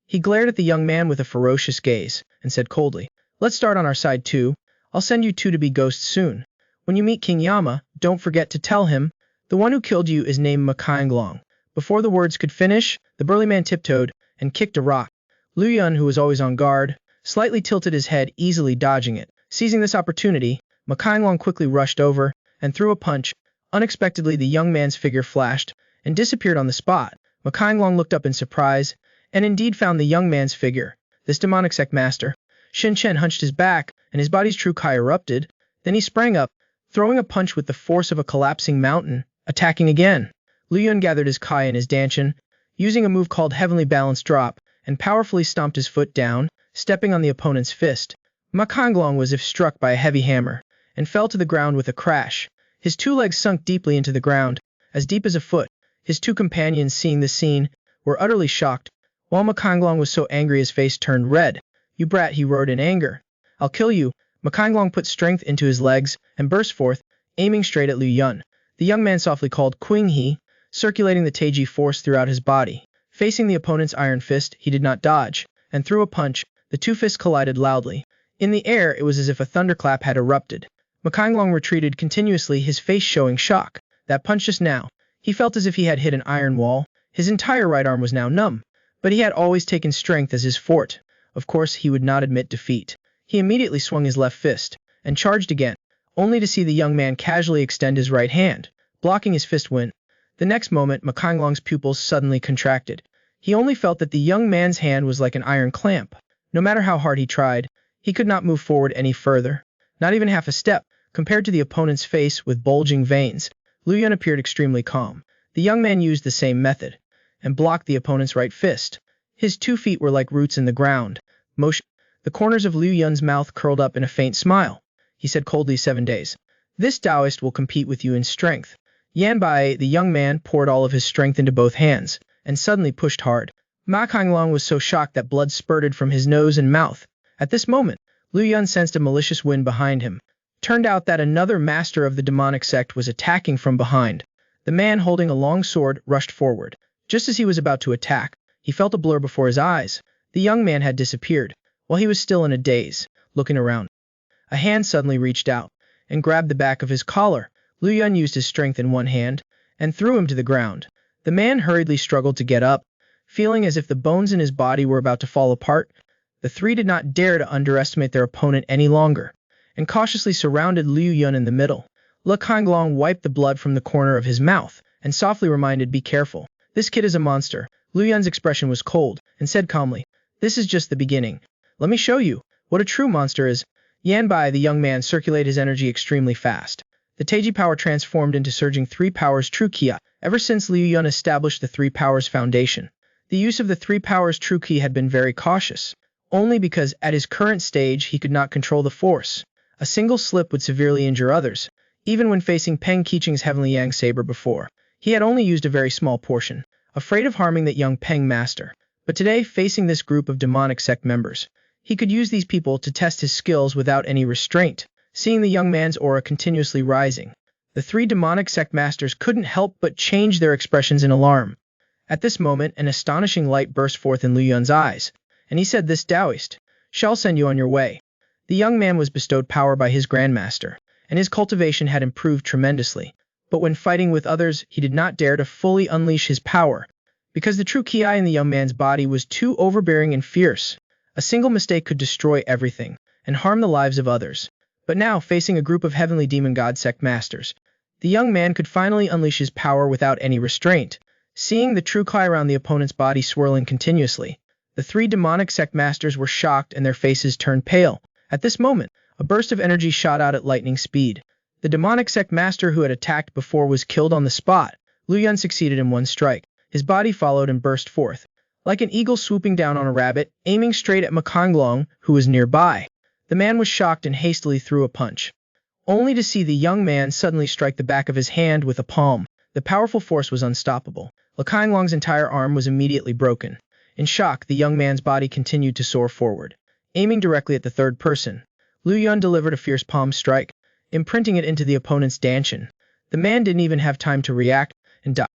He glared at the young man with a ferocious gaze, and said coldly, "Let's start on our side too. I'll send you two to be ghosts soon. When you meet King Yama, don't forget to tell him the one who killed you is named Makainglong." Before the words could finish, the burly man tiptoed and kicked a rock. Liu Yun, who was always on guard, slightly tilted his head, easily dodging it. Seizing this opportunity, Makainglong quickly rushed over and threw a punch. Unexpectedly, the young man's figure flashed and disappeared on the spot. Makainglong looked up in surprise and indeed found the young man's figure, this demonic sect master. Shin Chen hunched his back and his body's true Kai erupted. Then he sprang up, throwing a punch with the force of a collapsing mountain, attacking again. Liu Yun gathered his Kai and his Danshin, using a move called Heavenly Balance Drop, and powerfully stomped his foot down, stepping on the opponent's fist. Makainglong was as if struck by a heavy hammer, and fell to the ground with a crash. His two legs sunk deeply into the ground, as deep as a foot. His two companions, seeing the scene, were utterly shocked. While Makainglong was so angry his face turned red. "You brat," he roared in anger. "I'll kill you." Makainglong put strength into his legs and burst forth, aiming straight at Liu Yun. The young man softly called Qing He, circulating the Taiji force throughout his body. Facing the opponent's iron fist, he did not dodge, and threw a punch. The two fists collided loudly. In the air, it was as if a thunderclap had erupted. Makainglong retreated continuously, his face showing shock. That punch just now, he felt as if he had hit an iron wall. His entire right arm was now numb, but he had always taken strength as his forte. Of course, he would not admit defeat. He immediately swung his left fist and charged again, only to see the young man casually extend his right hand, blocking his fist went. The next moment, Makanglong's pupils suddenly contracted. He only felt that the young man's hand was like an iron clamp. No matter how hard he tried, he could not move forward any further. Not even half a step, compared to the opponent's face with bulging veins. Lu Yun appeared extremely calm. The young man used the same method, and blocked the opponent's right fist. His 2 feet were like roots in the ground. The corners of Liu Yun's mouth curled up in a faint smile. He said coldly, 7 days. This Taoist will compete with you in strength. Yanbai, the young man, poured all of his strength into both hands, and suddenly pushed hard. Ma Konglong was so shocked that blood spurted from his nose and mouth. At this moment, Liu Yun sensed a malicious wind behind him. Turned out that another master of the demonic sect was attacking from behind. The man holding a long sword rushed forward. Just as he was about to attack, he felt a blur before his eyes. The young man had disappeared. While he was still in a daze, looking around, a hand suddenly reached out and grabbed the back of his collar. Liu Yun used his strength in one hand and threw him to the ground. The man hurriedly struggled to get up, feeling as if the bones in his body were about to fall apart. The 3 did not dare to underestimate their opponent any longer, and cautiously surrounded Liu Yun in the middle. Le Konglong wiped the blood from the corner of his mouth and softly reminded, "Be careful. This kid is a monster." Liu Yun's expression was cold and said calmly, "This is just the beginning. Let me show you what a true monster is." Yanbai, the young man, circulated his energy extremely fast. The Taiji power transformed into surging 3 powers true Kia. Ever since Liu Yun established the 3 powers foundation, the use of the 3 powers true Ki had been very cautious, only because at his current stage he could not control the force. A single slip would severely injure others. Even when facing Peng Qiqing's Heavenly Yang Saber before, he had only used a very small portion, afraid of harming that young Peng master. But today, facing this group of demonic sect members, he could use these people to test his skills without any restraint. Seeing the young man's aura continuously rising, the 3 demonic sect masters couldn't help but change their expressions in alarm. At this moment, an astonishing light burst forth in Liu Yun's eyes, and he said, "This Taoist shall send you on your way." The young man was bestowed power by his grandmaster, and his cultivation had improved tremendously. But when fighting with others, he did not dare to fully unleash his power, because the true Ki in the young man's body was too overbearing and fierce. A single mistake could destroy everything, and harm the lives of others. But now, facing a group of heavenly demon god sect masters, the young man could finally unleash his power without any restraint. Seeing the true Ki around the opponent's body swirling continuously, the 3 demonic sect masters were shocked and their faces turned pale. At this moment, a burst of energy shot out at lightning speed. The demonic sect master who had attacked before was killed on the spot. Liu Yun succeeded in one strike. His body followed and burst forth, like an eagle swooping down on a rabbit, aiming straight at Makonglong, who was nearby. The man was shocked and hastily threw a punch, only to see the young man suddenly strike the back of his hand with a palm. The powerful force was unstoppable. Makonglong's entire arm was immediately broken. In shock, the young man's body continued to soar forward, aiming directly at the 3rd person. Liu Yun delivered a fierce palm strike, imprinting it into the opponent's dantian. The man didn't even have time to react and died.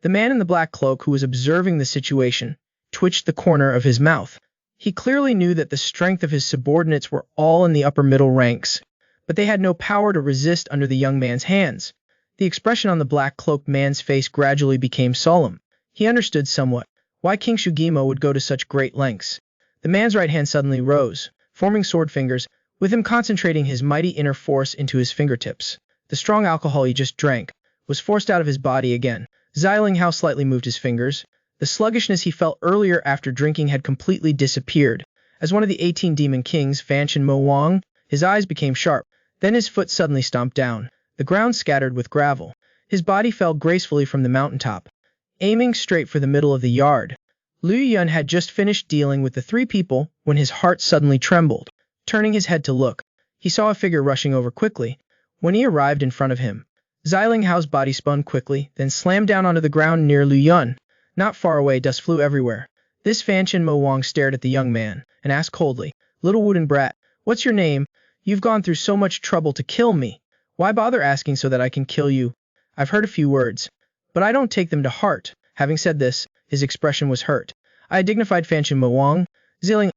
The man in the black cloak, who was observing the situation, twitched the corner of his mouth. He clearly knew that the strength of his subordinates were all in the upper middle ranks, but they had no power to resist under the young man's hands. The expression on the black-cloaked man's face gradually became solemn. He understood somewhat why King Shugimo would go to such great lengths. The man's right hand suddenly rose, forming sword fingers, with him concentrating his mighty inner force into his fingertips. The strong alcohol he just drank was forced out of his body again. Xilinghao slightly moved his fingers. The sluggishness he felt earlier after drinking had completely disappeared. As one of the 18 demon kings, Fanshin Mo Wang, his eyes became sharp. Then his foot suddenly stomped down. The ground scattered with gravel. His body fell gracefully from the mountaintop, aiming straight for the middle of the yard. Liu Yun had just finished dealing with the 3 people when his heart suddenly trembled. Turning his head to look, he saw a figure rushing over quickly. When he arrived in front of him, Xilinghao's body spun quickly, then slammed down onto the ground near Liu Yun. Not far away, dust flew everywhere. This Fanshin Mo Wang stared at the young man and asked coldly, "Little Wudang brat, what's your name? You've gone through so much trouble to kill me. Why bother asking so that I can kill you? I've heard a few words, but I don't take them to heart." Having said this, his expression was hurt. "I dignified Fanshin Mo Wang. Xiling,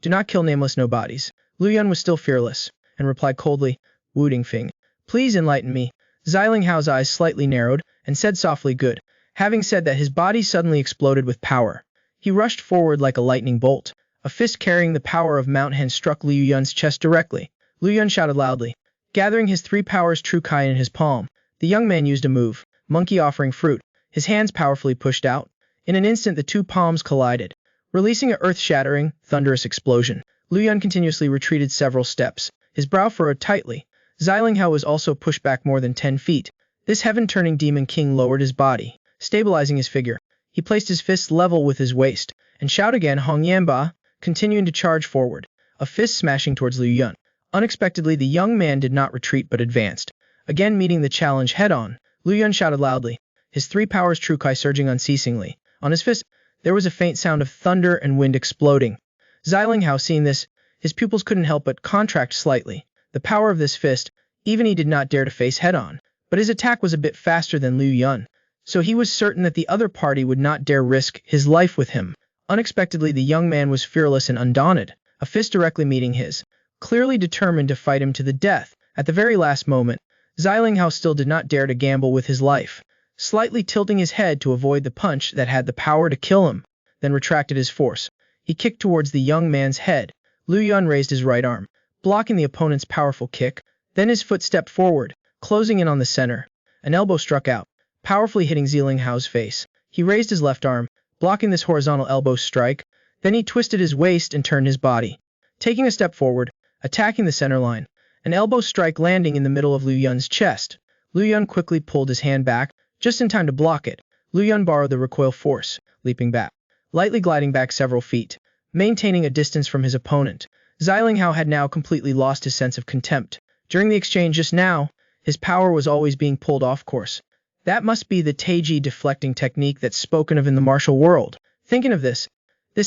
do not kill nameless nobodies." Liu Yun was still fearless, and replied coldly, "Wudang Fing, please enlighten me." Xilinghao's eyes slightly narrowed, and said softly, "Good." Having said that, his body suddenly exploded with power. He rushed forward like a lightning bolt. A fist carrying the power of Mount Hen struck Liu Yun's chest directly. Liu Yun shouted loudly, gathering his 3 powers true Ki in his palm. The young man used a move, monkey offering fruit, his hands powerfully pushed out. In an instant the two palms collided, releasing an earth-shattering, thunderous explosion. Liu Yun continuously retreated several steps, his brow furrowed tightly. Xilinghao was also pushed back more than 10 feet. This heaven-turning demon king lowered his body, stabilizing his figure. He placed his fists level with his waist, and shouted again Hong Yanba, continuing to charge forward, a fist smashing towards Liu Yun. Unexpectedly the young man did not retreat but advanced. Again meeting the challenge head-on, Liu Yun shouted loudly, his three powers true kai surging unceasingly. On his fist, there was a faint sound of thunder and wind exploding. Xilinghao seeing this, his pupils couldn't help but contract slightly. The power of this fist, even he did not dare to face head-on, but his attack was a bit faster than Liu Yun, so he was certain that the other party would not dare risk his life with him. Unexpectedly the young man was fearless and undaunted, a fist directly meeting his, clearly determined to fight him to the death. At the very last moment, Xilinghao still did not dare to gamble with his life, slightly tilting his head to avoid the punch that had the power to kill him, then retracted his force. He kicked towards the young man's head. Liu Yun raised his right arm, blocking the opponent's powerful kick, then his foot stepped forward, closing in on the center. An elbow struck out, powerfully hitting Xilinghao's face. He raised his left arm, blocking this horizontal elbow strike, then he twisted his waist and turned his body, taking a step forward, attacking the center line. An elbow strike landing in the middle of Liu Yun's chest. Liu Yun quickly pulled his hand back, just in time to block it. Liu Yun borrowed the recoil force, leaping back, lightly gliding back several feet, maintaining a distance from his opponent. Xilinghao had now completely lost his sense of contempt. During the exchange just now, his power was always being pulled off course. That must be the Taiji deflecting technique that's spoken of in the martial world. Thinking of this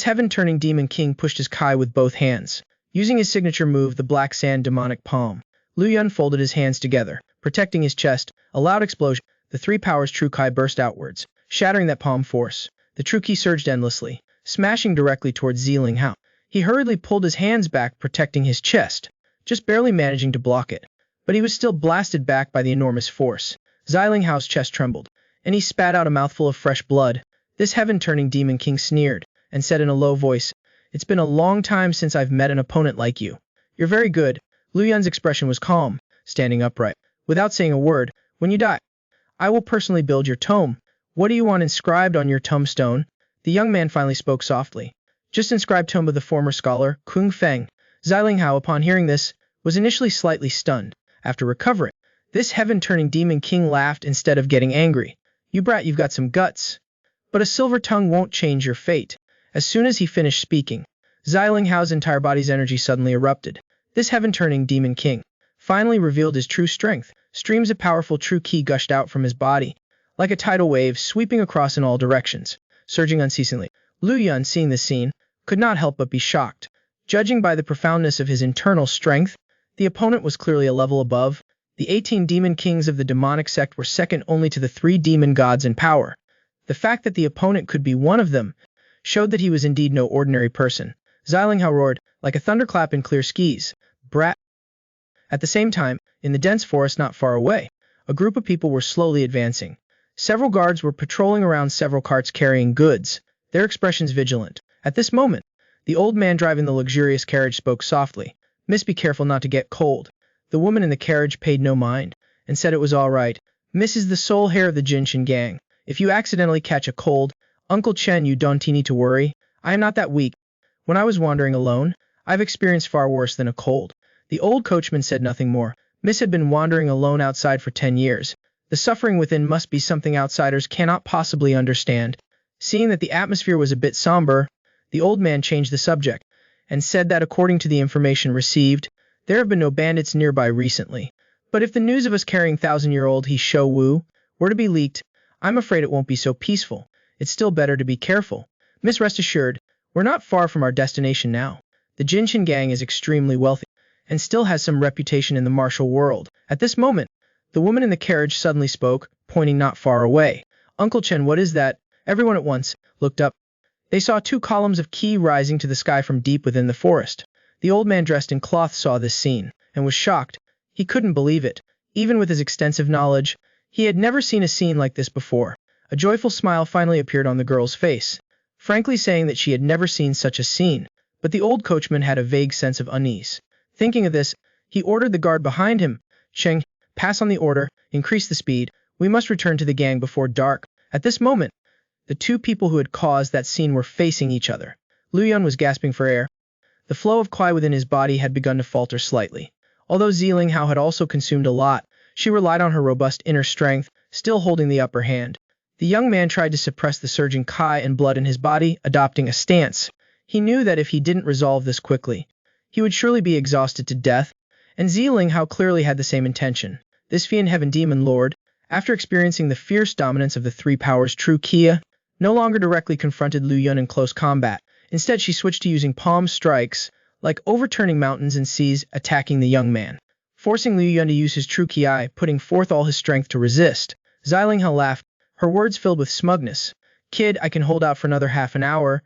heaven-turning demon king pushed his kai with both hands. Using his signature move, the black sand demonic palm, Liu Yun folded his hands together, protecting his chest. A loud explosion, the three powers true kai burst outwards, shattering that palm force. The true ki surged endlessly, smashing directly towards Xilinghao. He hurriedly pulled his hands back, protecting his chest, just barely managing to block it. But he was still blasted back by the enormous force. Xilinghao's chest trembled, and he spat out a mouthful of fresh blood. This heaven-turning demon king sneered, and said in a low voice, "It's been a long time since I've met an opponent like you. You're very good." Liu Yun's expression was calm, standing upright. Without saying a word, "When you die, I will personally build your tomb. What do you want inscribed on your tombstone?" The young man finally spoke softly. "Just inscribe tomb of the former scholar, Kung Feng." Xilinghao, upon hearing this, was initially slightly stunned. After recovering, this heaven-turning demon king laughed instead of getting angry. "You brat, you've got some guts. But a silver tongue won't change your fate." As soon as he finished speaking, Xilinghao's entire body's energy suddenly erupted. This heaven-turning demon king finally revealed his true strength. Streams of powerful true ki gushed out from his body, like a tidal wave sweeping across in all directions, surging unceasingly. Liu Yun, seeing this scene, could not help but be shocked. Judging by the profoundness of his internal strength, the opponent was clearly a level above. The 18 demon kings of the demonic sect were second only to the 3 demon gods in power. The fact that the opponent could be one of them showed that he was indeed no ordinary person. Xilinghao roared, like a thunderclap in clear skies, "Brat!" At the same time, in the dense forest not far away, a group of people were slowly advancing. Several guards were patrolling around several carts carrying goods, their expressions vigilant. At this moment, the old man driving the luxurious carriage spoke softly, "Miss, be careful not to get cold." The woman in the carriage paid no mind, and said it was all right. "Miss is the sole heir of the Jinshin gang. If you accidentally catch a cold, Uncle Chen, you don't need to worry. I am not that weak. When I was wandering alone, I've experienced far worse than a cold." The old coachman said nothing more. Miss had been wandering alone outside for 10 years. The suffering within must be something outsiders cannot possibly understand. Seeing that the atmosphere was a bit somber, the old man changed the subject, and said that according to the information received, there have been no bandits nearby recently. But if the news of us carrying 1,000-year-old He Shou Wu were to be leaked, I'm afraid it won't be so peaceful. It's still better to be careful. Miss, rest assured, we're not far from our destination now. The Jinshin gang is extremely wealthy, and still has some reputation in the martial world. At this moment, the woman in the carriage suddenly spoke, pointing not far away. "Uncle Chen, what is that?" Everyone at once looked up. They saw 2 columns of ki rising to the sky from deep within the forest. The old man dressed in cloth saw this scene, and was shocked. He couldn't believe it. Even with his extensive knowledge, he had never seen a scene like this before. A joyful smile finally appeared on the girl's face, frankly saying that she had never seen such a scene. But the old coachman had a vague sense of unease. Thinking of this, he ordered the guard behind him, "Cheng, Pass on the order, increase the speed. We must return to the gang before dark. At this moment, the two people who had caused that scene were facing each other. Liu Yun was gasping for air. The flow of Kuai within his body had begun to falter slightly. Although Zilingzhao had also consumed a lot, she relied on her robust inner strength, still holding the upper hand. The young man tried to suppress the surging Kai and blood in his body, adopting a stance. He knew that if he didn't resolve this quickly, he would surely be exhausted to death, and Zilingzhao clearly had the same intention. This Fiend Heaven Demon Lord, after experiencing the fierce dominance of the three powers true Kia, no longer directly confronted Liu Yun in close combat. Instead, she switched to using palm strikes, like overturning mountains and seas, attacking the young man, forcing Liu Yun to use his true Ki, putting forth all his strength to resist. Zilingzhao laughed, her words filled with smugness. Kid, I can hold out for another half an hour.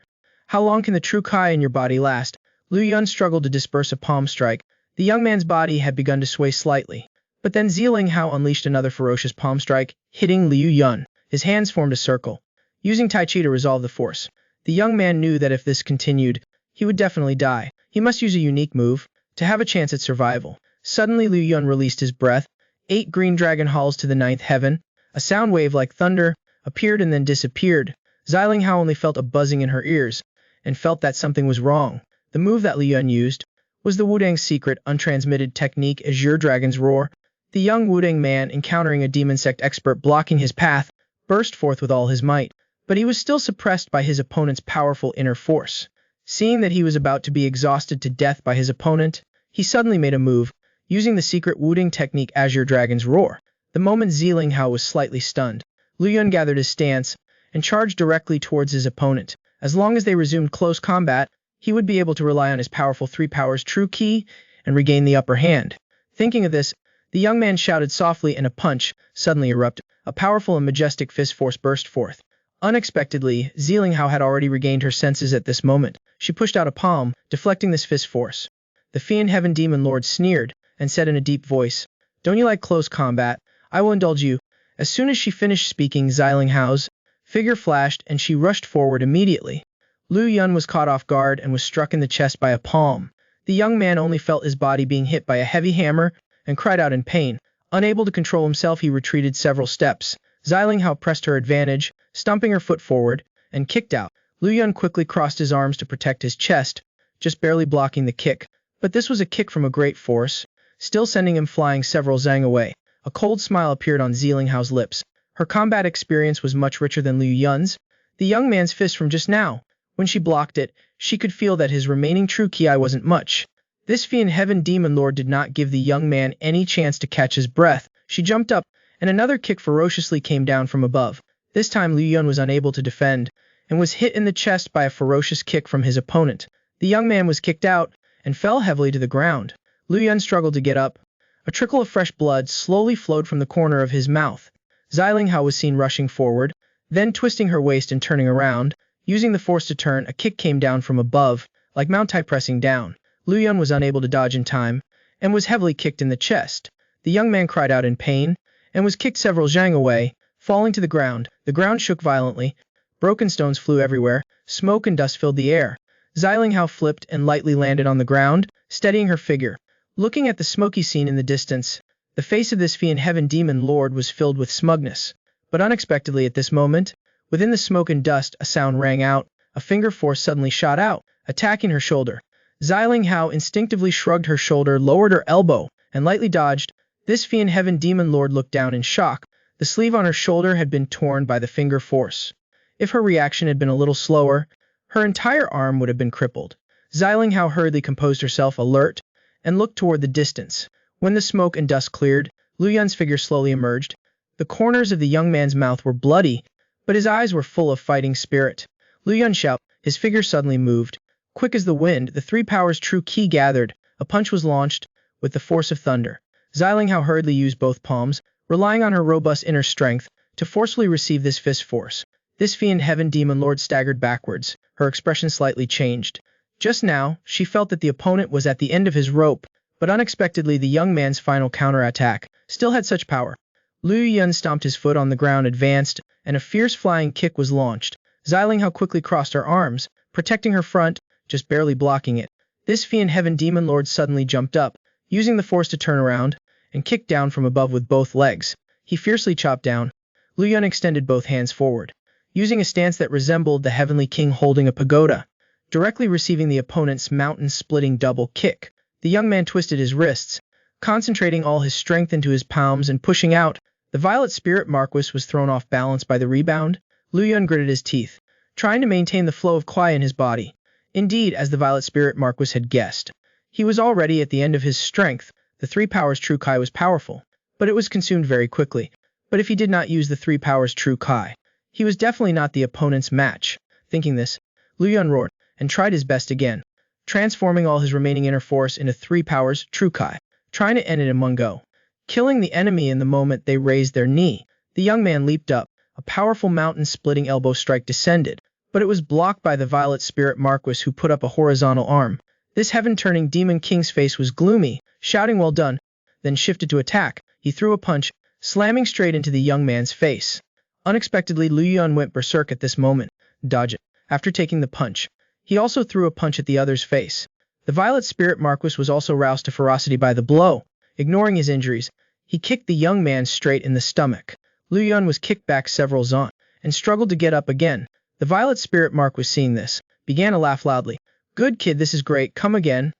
How long can the true Ki in your body last? Liu Yun struggled to disperse a palm strike. The young man's body had begun to sway slightly. But then Zilingzhao unleashed another ferocious palm strike, hitting Liu Yun. His hands formed a circle, using Tai Chi to resolve the force. The young man knew that if this continued, he would definitely die. He must use a unique move to have a chance at survival. Suddenly Liu Yun released his breath. 8 green dragon halls to the 9th heaven. A sound wave like thunder appeared and then disappeared. Zilingzhao only felt a buzzing in her ears and felt that something was wrong. The move that Liu Yun used was the Wudang's secret untransmitted technique, Azure Dragon's Roar. The young Wudang man, encountering a demon sect expert blocking his path, burst forth with all his might, but he was still suppressed by his opponent's powerful inner force. Seeing that he was about to be exhausted to death by his opponent, he suddenly made a move, using the secret Wudang technique Azure Dragon's Roar. The moment Zilingzhao was slightly stunned, Liu Yun gathered his stance and charged directly towards his opponent. As long as they resumed close combat, he would be able to rely on his powerful 3 powers true Ki and regain the upper hand. Thinking of this, the young man shouted softly and a punch suddenly erupted. A powerful and majestic fist force burst forth. Unexpectedly, Zilingzhao had already regained her senses at this moment. She pushed out a palm, deflecting this fist force. The Fiend Heaven Demon Lord sneered and said in a deep voice, "Don't you like close combat? I will indulge you." As soon as she finished speaking, Zilingzhao's figure flashed and she rushed forward immediately. Liu Yun was caught off guard and was struck in the chest by a palm. The young man only felt his body being hit by a heavy hammer and cried out in pain. Unable to control himself, he retreated several steps. Zilingzhao pressed her advantage, stomping her foot forward, and kicked out. Liu Yun quickly crossed his arms to protect his chest, just barely blocking the kick. But this was a kick from a great force, still sending him flying several zang away. A cold smile appeared on Zilingzhao's lips. Her combat experience was much richer than Liu Yun's. The young man's fist from just now, when she blocked it, she could feel that his remaining true Ki wasn't much. This Fiend Heaven Demon Lord did not give the young man any chance to catch his breath. She jumped up, and another kick ferociously came down from above. This time Liu Yun was unable to defend, and was hit in the chest by a ferocious kick from his opponent. The young man was kicked out, and fell heavily to the ground. Liu Yun struggled to get up. A trickle of fresh blood slowly flowed from the corner of his mouth. Zilingzhao was seen rushing forward, then twisting her waist and turning around. Using the force to turn, a kick came down from above, like Mount Tai pressing down. Liu Yun was unable to dodge in time, and was heavily kicked in the chest. The young man cried out in pain, and was kicked several zhang away, falling to the ground. The ground shook violently. Broken stones flew everywhere. Smoke and dust filled the air. Zilingzhao flipped and lightly landed on the ground, steadying her figure. Looking at the smoky scene in the distance, the face of this Fiend Heaven Demon Lord was filled with smugness. But unexpectedly at this moment, within the smoke and dust, a sound rang out. A finger force suddenly shot out, attacking her shoulder. Zilingzhao instinctively shrugged her shoulder, lowered her elbow, and lightly dodged. This Fiend Heaven Demon Lord looked down in shock. The sleeve on her shoulder had been torn by the finger force. If her reaction had been a little slower, her entire arm would have been crippled. Zilingzhao hurriedly composed herself, alert, and looked toward the distance. When the smoke and dust cleared, Liu Yun's figure slowly emerged. The corners of the young man's mouth were bloody, but his eyes were full of fighting spirit. Liu Yun shouted. His figure suddenly moved. Quick as the wind, the 3 powers true Ki gathered. A punch was launched, with the force of thunder. Zilingzhao hurriedly used both palms, relying on her robust inner strength, to forcefully receive this fist force. This Fiend Heaven Demon Lord staggered backwards, her expression slightly changed. Just now, she felt that the opponent was at the end of his rope, but unexpectedly the young man's final counterattack still had such power. Liu Yun stomped his foot on the ground, advanced, and a fierce flying kick was launched. Zilingzhao quickly crossed her arms, protecting her front, just barely blocking it. This Fiend Heaven Demon Lord suddenly jumped up, using the force to turn around, and kicked down from above with both legs. He fiercely chopped down. Lu Yun extended both hands forward, using a stance that resembled the Heavenly King holding a pagoda, directly receiving the opponent's mountain-splitting double kick. The young man twisted his wrists, concentrating all his strength into his palms and pushing out. The Violet Spirit Marquis was thrown off balance by the rebound. Lu Yun gritted his teeth, trying to maintain the flow of Kuai in his body. Indeed, as the Violet Spirit Marquis had guessed, he was already at the end of his strength. The Three Powers True Kai was powerful, but it was consumed very quickly. But if he did not use the Three Powers True Kai, he was definitely not the opponent's match. Thinking this, Lu Yun roared and tried his best again, transforming all his remaining inner force into Three Powers True Kai, trying to end it in one go. Killing the enemy in the moment they raised their knee, the young man leaped up. A powerful mountain-splitting elbow strike descended, but it was blocked by the Violet Spirit Marquis, who put up a horizontal arm. This heaven-turning Demon King's face was gloomy, shouting well done, then shifted to attack. He threw a punch, slamming straight into the young man's face. Unexpectedly, Lu Yun went berserk at this moment, dodging. After taking the punch, he also threw a punch at the other's face. The Violet Spirit Marquis was also roused to ferocity by the blow. Ignoring his injuries, he kicked the young man straight in the stomach. Lu Yun was kicked back several zon and struggled to get up again. The Violet Spirit Marquis, seeing this, began to laugh loudly. "Good kid, this is great, come again."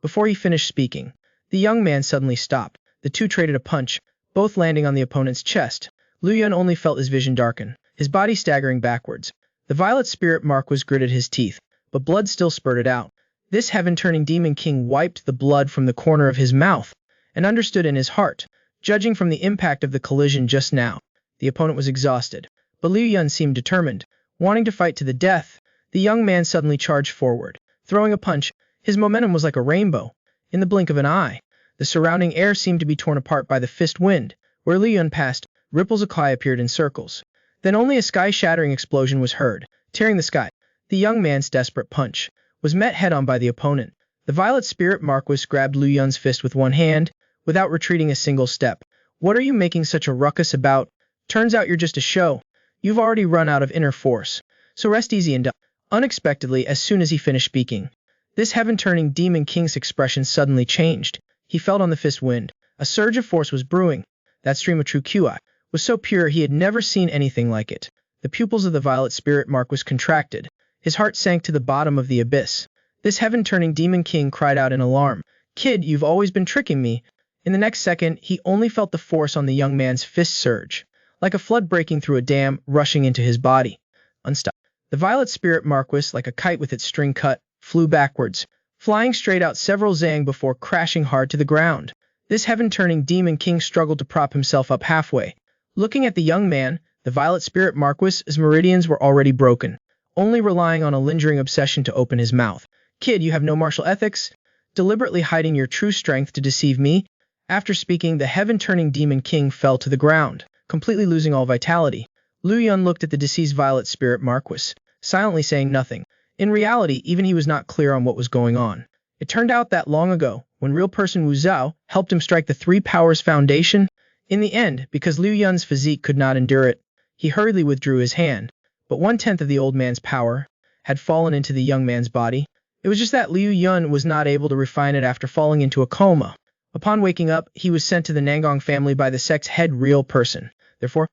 Before he finished speaking, the young man suddenly stopped. The two traded a punch, both landing on the opponent's chest. Lu Yun only felt his vision darken, his body staggering backwards. The Violet Spirit Marquis gritted his teeth, but blood still spurted out. This heaven-turning Demon King wiped the blood from the corner of his mouth and understood in his heart, judging from the impact of the collision just now, the opponent was exhausted, but Lu Yun seemed determined, wanting to fight to the death. The young man suddenly charged forward, throwing a punch. His momentum was like a rainbow. In the blink of an eye, the surrounding air seemed to be torn apart by the fist wind. Where Lu Yun passed, ripples of Kai appeared in circles. Then only a sky-shattering explosion was heard, tearing the sky. The young man's desperate punch was met head-on by the opponent. The Violet Spirit Marquis grabbed Lu Yun's fist with one hand, without retreating a single step. "What are you making such a ruckus about? Turns out you're just a show. You've already run out of inner force, so rest easy and die." Unexpectedly, as soon as he finished speaking, this heaven-turning Demon King's expression suddenly changed. He felt on the fist wind. A surge of force was brewing. That stream of true QI was so pure he had never seen anything like it. The pupils of the Violet Spirit Marquis contracted. His heart sank to the bottom of the abyss. This heaven-turning Demon King cried out in alarm. "Kid, you've always been tricking me." In the next second, he only felt the force on the young man's fist surge, like a flood breaking through a dam, rushing into his body. Unstopped. The Violet Spirit Marquis, like a kite with its string cut, flew backwards, flying straight out several zang before crashing hard to the ground. This heaven-turning Demon King struggled to prop himself up halfway. Looking at the young man, the Violet Spirit Marquis's meridians were already broken, only relying on a lingering obsession to open his mouth. "Kid, you have no martial ethics? Deliberately hiding your true strength to deceive me?" After speaking, the heaven-turning Demon King fell to the ground, completely losing all vitality. Lu Yun looked at the deceased Violet Spirit Marquis, silently saying nothing. In reality, even he was not clear on what was going on. It turned out that long ago, when real person Wu Zhao helped him strike the Three Powers Foundation, in the end, because Lu Yun's physique could not endure it, he hurriedly withdrew his hand. But 1/10 of the old man's power had fallen into the young man's body. It was just that Liu Yun was not able to refine it after falling into a coma. Upon waking up, he was sent to the Nangong family by the sect's head real person. Therefore,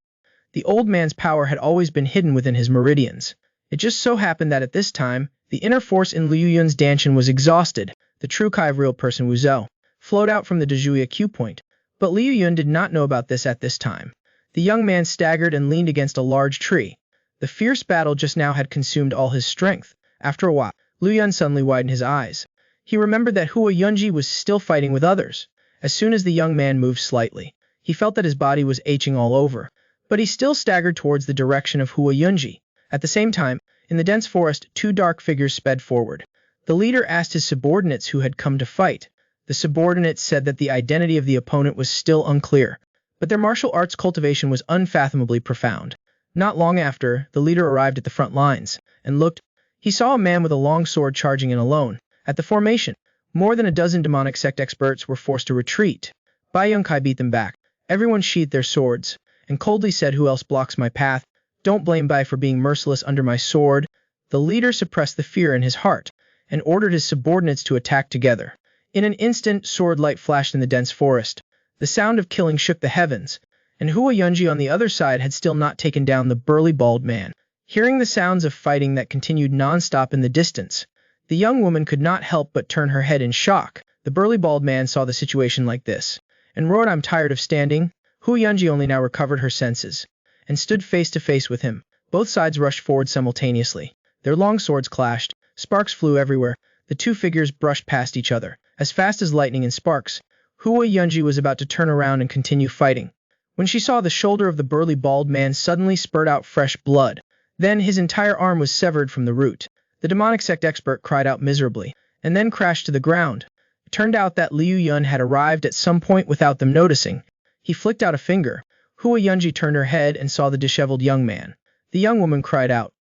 the old man's power had always been hidden within his meridians. It just so happened that at this time, the inner force in Liu Yun's Danshan was exhausted. The true Kai of real person Wu Zhou flowed out from the Dejuya Q point. But Liu Yun did not know about this at this time. The young man staggered and leaned against a large tree. The fierce battle just now had consumed all his strength. After a while, Liu Yun suddenly widened his eyes. He remembered that Hua Yunji was still fighting with others. As soon as the young man moved slightly, he felt that his body was aching all over, but he still staggered towards the direction of Hua Yunji. At the same time, in the dense forest, two dark figures sped forward. The leader asked his subordinates who had come to fight. The subordinates said that the identity of the opponent was still unclear, but their martial arts cultivation was unfathomably profound. Not long after, the leader arrived at the front lines, and looked. He saw a man with a long sword charging in alone. At the formation, more than a dozen demonic sect experts were forced to retreat. Bai Yongkai beat them back. Everyone sheathed their swords, and coldly said, "Who else blocks my path? Don't blame Bai for being merciless under my sword." The leader suppressed the fear in his heart, and ordered his subordinates to attack together. In an instant, sword light flashed in the dense forest. The sound of killing shook the heavens, and Hua Yunji on the other side had still not taken down the burly bald man. Hearing the sounds of fighting that continued non-stop in the distance, the young woman could not help but turn her head in shock. The burly bald man saw the situation like this, and roared, "I'm tired of standing." Hua Yunji only now recovered her senses, and stood face to face with him. Both sides rushed forward simultaneously. Their long swords clashed, sparks flew everywhere, the two figures brushed past each other, as fast as lightning and sparks. Hua Yunji was about to turn around and continue fighting, when she saw the shoulder of the burly bald man suddenly spurt out fresh blood. Then his entire arm was severed from the root. The demonic sect expert cried out miserably, and then crashed to the ground. It turned out that Liu Yun had arrived at some point without them noticing. He flicked out a finger. Hua Yunji turned her head and saw the disheveled young man. The young woman cried out,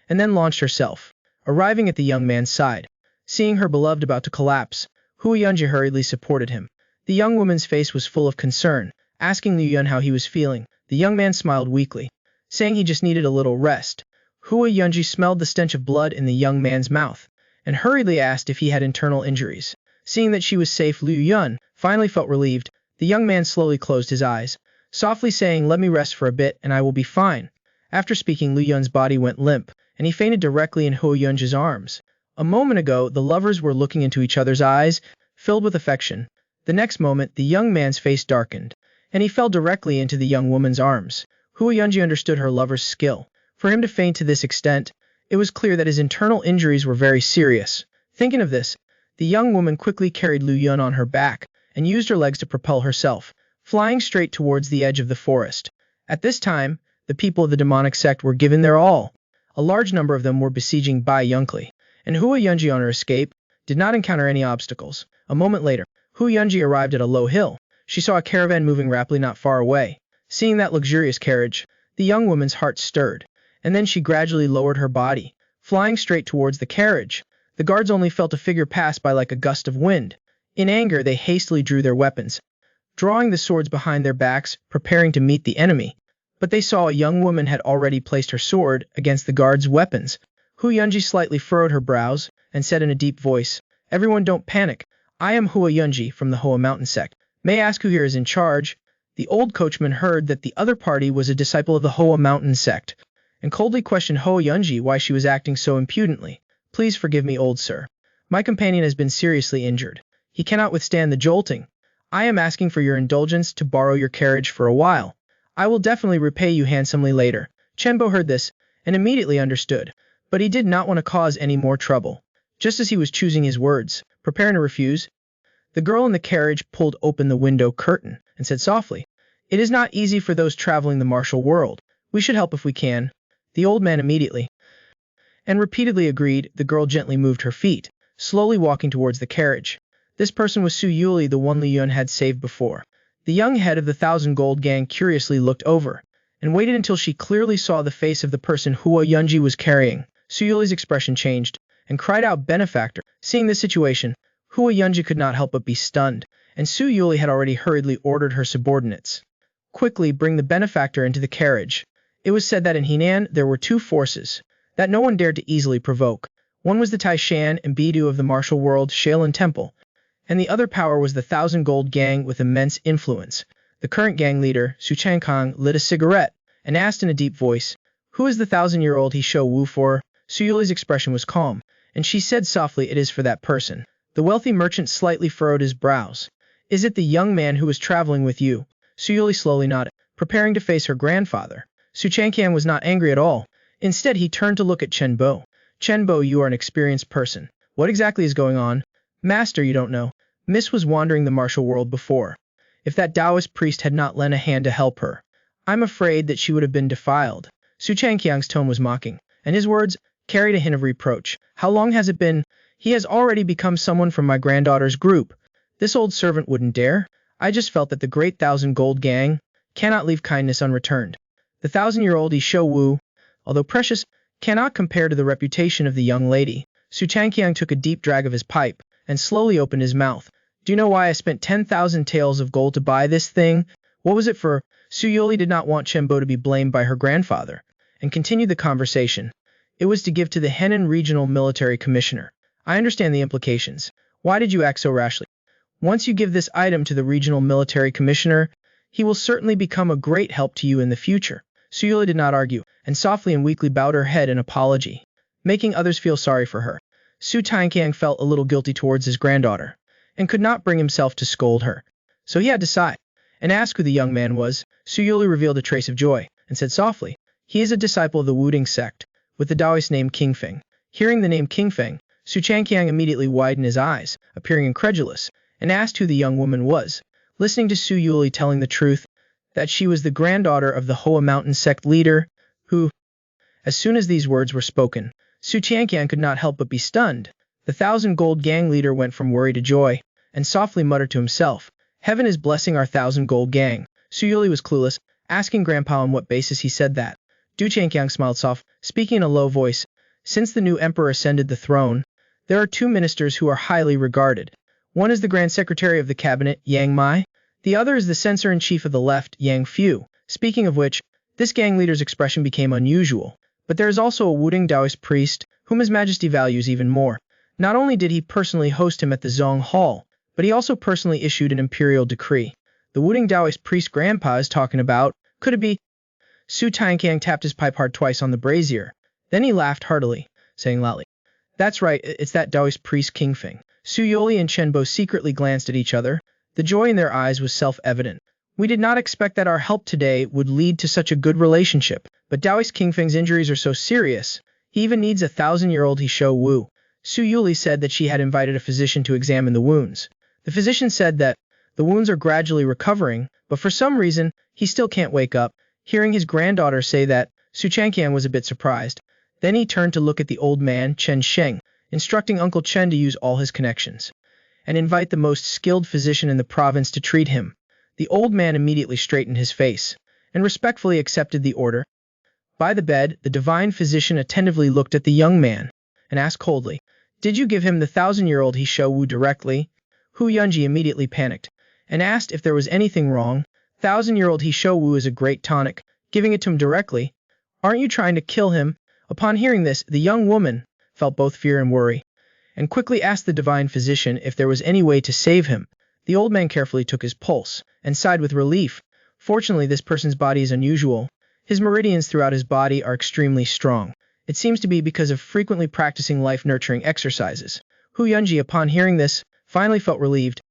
and then launched herself, arriving at the young man's side. Seeing her beloved about to collapse, Hua Yunji hurriedly supported him. The young woman's face was full of concern, asking Liu Yun how he was feeling. The young man smiled weakly, saying he just needed a little rest. Hua Yunji smelled the stench of blood in the young man's mouth, and hurriedly asked if he had internal injuries. Seeing that she was safe, Liu Yun finally felt relieved. The young man slowly closed his eyes, softly saying, "Let me rest for a bit and I will be fine." After speaking, Liu Yun's body went limp, and he fainted directly in Hua Yunji's arms. A moment ago, the lovers were looking into each other's eyes, filled with affection. The next moment, the young man's face darkened, and he fell directly into the young woman's arms. Hua Yunji understood her lover's skill. For him to faint to this extent, it was clear that his internal injuries were very serious. Thinking of this, the young woman quickly carried Liu Yun on her back, and used her legs to propel herself, flying straight towards the edge of the forest. At this time, the people of the demonic sect were giving their all. A large number of them were besieging Bai Yunqi, and Hua Yunji on her escape did not encounter any obstacles. A moment later, Hua Yunji arrived at a low hill. She saw a caravan moving rapidly not far away. Seeing that luxurious carriage, the young woman's heart stirred, and then she gradually lowered her body, flying straight towards the carriage. The guards only felt a figure pass by like a gust of wind. In anger, they hastily drew their weapons, drawing the swords behind their backs, preparing to meet the enemy. But they saw a young woman had already placed her sword against the guards' weapons. Hua Yunji slightly furrowed her brows, and said in a deep voice, "Everyone don't panic. I am Hua Yunji from the Hoa Mountain sect. May I ask who here is in charge?" The old coachman heard that the other party was a disciple of the Hoa Mountain sect, and coldly questioned Hua Yunji why she was acting so impudently. "Please forgive me, old sir. My companion has been seriously injured. He cannot withstand the jolting. I am asking for your indulgence to borrow your carriage for a while. I will definitely repay you handsomely later." Chenbo heard this, and immediately understood, but he did not want to cause any more trouble. Just as he was choosing his words, preparing to refuse, the girl in the carriage pulled open the window curtain, and said softly, "It is not easy for those traveling the martial world. We should help if we can." The old man immediately and repeatedly agreed. The girl gently moved her feet, slowly walking towards the carriage. This person was Su Yuli, the one Li Yun had saved before. The young head of the 1,000 Gold Gang curiously looked over, and waited until she clearly saw the face of the person Hua Yunji was carrying. Su Yuli's expression changed, and cried out, "Benefactor!" Seeing this situation, Hua Yunji could not help but be stunned, and Su Yuli had already hurriedly ordered her subordinates, "Quickly bring the benefactor into the carriage." It was said that in Henan there were two forces that no one dared to easily provoke. One was the Taishan and Bidu of the martial world, Shaolin Temple, and the other power was the 1,000 Gold Gang with immense influence. The current gang leader, Su Changkang, lit a cigarette, and asked in a deep voice, "Who is the 1,000-year-old he show Wu for?" Su Yuli's expression was calm, and she said softly, "It is for that person." The wealthy merchant slightly furrowed his brows. "Is it the young man who was traveling with you?" Su Yuli slowly nodded, preparing to face her grandfather. Su Changkang was not angry at all. Instead, he turned to look at Chen Bo. "Chen Bo, you are an experienced person. What exactly is going on?" "Master, you don't know. Miss was wandering the martial world before. If that Taoist priest had not lent a hand to help her, I'm afraid that she would have been defiled." Su Changkang's tone was mocking, and his words carried a hint of reproach. "How long has it been?" "He has already become someone from my granddaughter's group. This old servant wouldn't dare. I just felt that the great 1,000 Gold Gang cannot leave kindness unreturned. The 1,000-year-old Isho Wu, although precious, cannot compare to the reputation of the young lady." Su Changkang took a deep drag of his pipe, and slowly opened his mouth. "Do you know why I spent 10,000 taels of gold to buy this thing?" "What was it for?" Su Yuli did not want Chen Bo to be blamed by her grandfather, and continued the conversation. "It was to give to the Henan Regional Military Commissioner. I understand the implications. Why did you act so rashly?" Once you give this item to the regional military commissioner, he will certainly become a great help to you in the future. Su Yuli did not argue, and softly and weakly bowed her head in apology, making others feel sorry for her. Su Tianqiang felt a little guilty towards his granddaughter, and could not bring himself to scold her. So he had to sigh, and ask who the young man was. Su Yuli revealed a trace of joy, and said softly, "He is a disciple of the Wudang sect, with the Taoist name Qingfeng." Hearing the name Qingfeng, Su Tianqiang immediately widened his eyes, appearing incredulous, and asked who the young woman was. Listening to Su Yuli telling the truth, that she was the granddaughter of the Hoa Mountain sect leader, who... As soon as these words were spoken, Su Tianqiang could not help but be stunned. The 1,000 Gold Gang leader went from worry to joy, and softly muttered to himself, "Heaven is blessing our 1,000 Gold Gang." Su Yuli was clueless, asking Grandpa on what basis he said that. Du Tianqiang smiled soft, speaking in a low voice, "Since the new emperor ascended the throne, there are 2 ministers who are highly regarded. One is the Grand Secretary of the Cabinet, Yang Mai. The other is the Censor-in-Chief of the Left, Yang Fu." Speaking of which, this gang leader's expression became unusual. But there is also a Wudang Taoist priest, whom His Majesty values even more. Not only did he personally host him at the Zong Hall, but he also personally issued an imperial decree. The Wudang Taoist priest Grandpa is talking about, could it be? Su Tianqiang tapped his pipe hard twice on the brazier. Then he laughed heartily, saying loudly, "That's right, it's that Taoist priest Qingfeng." Su Yuli and Chen Bo secretly glanced at each other. The joy in their eyes was self-evident. "We did not expect that our help today would lead to such a good relationship, but Taoist Qingfeng's injuries are so serious, he even needs a 1,000-year-old Hisho Wu." Su Yuli said that she had invited a physician to examine the wounds. The physician said that the wounds are gradually recovering, but for some reason, he still can't wake up. Hearing his granddaughter say that, Su Tianqiang was a bit surprised. Then he turned to look at the old man, Chen Sheng, instructing Uncle Chen to use all his connections and invite the most skilled physician in the province to treat him. The old man immediately straightened his face and respectfully accepted the order. By the bed, the divine physician attentively looked at the young man and asked coldly, "Did you give him the 1,000-year-old Hisho Wu directly?" Hu Yunji immediately panicked and asked if there was anything wrong. 1,000-year-old Hisho Wu is a great tonic. Giving it to him directly? Aren't you trying to kill him? Upon hearing this, the young woman felt both fear and worry, and quickly asked the divine physician if there was any way to save him. The old man carefully took his pulse and sighed with relief. Fortunately, this person's body is unusual. His meridians throughout his body are extremely strong. It seems to be because of frequently practicing life-nurturing exercises. Hu Yunji, upon hearing this, finally felt relieved.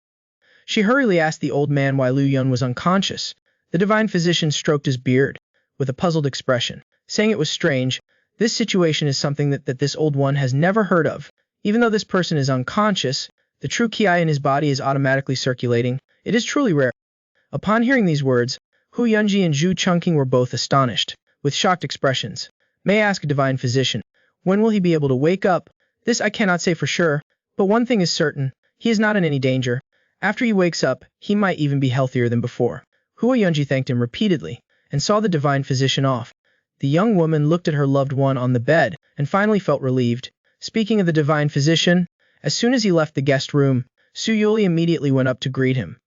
She hurriedly asked the old man why Lu Yun was unconscious. The divine physician stroked his beard with a puzzled expression, saying it was strange. This situation is something that this old one has never heard of. Even though this person is unconscious, the true Qi in his body is automatically circulating. It is truly rare. Upon hearing these words, Hu Yunji and Zhu Chungking were both astonished, with shocked expressions. "May I ask a divine physician, when will he be able to wake up?" "This I cannot say for sure, but one thing is certain, he is not in any danger. After he wakes up, he might even be healthier than before." Hu Yunji thanked him repeatedly, and saw the divine physician off. The young woman looked at her loved one on the bed, and finally felt relieved. Speaking of the divine physician, as soon as he left the guest room, Su Yuli immediately went up to greet him.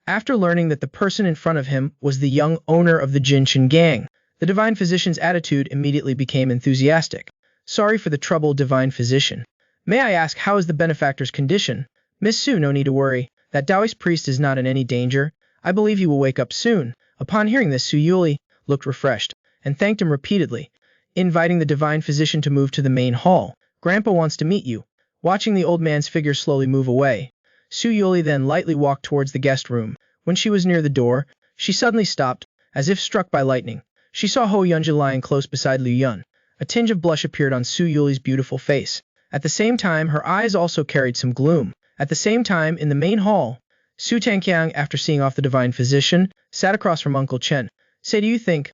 After learning that the person in front of him was the young owner of the Jinshin gang, the divine physician's attitude immediately became enthusiastic. "Sorry for the trouble, divine physician. May I ask how is the benefactor's condition?" "Miss Su, no need to worry. That Taoist priest is not in any danger. I believe he will wake up soon." Upon hearing this, Su Yuli looked refreshed and thanked him repeatedly, inviting the divine physician to move to the main hall. "Grandpa wants to meet you." Watching the old man's figure slowly move away, Su Yuli then lightly walked towards the guest room. When she was near the door, she suddenly stopped, as if struck by lightning. She saw Ho Yunji lying close beside Lu Yun. A tinge of blush appeared on Su Yuli's beautiful face. At the same time, her eyes also carried some gloom. At the same time, in the main hall, Su Tianqiang, after seeing off the divine physician, sat across from Uncle Chen. "Say, do you think,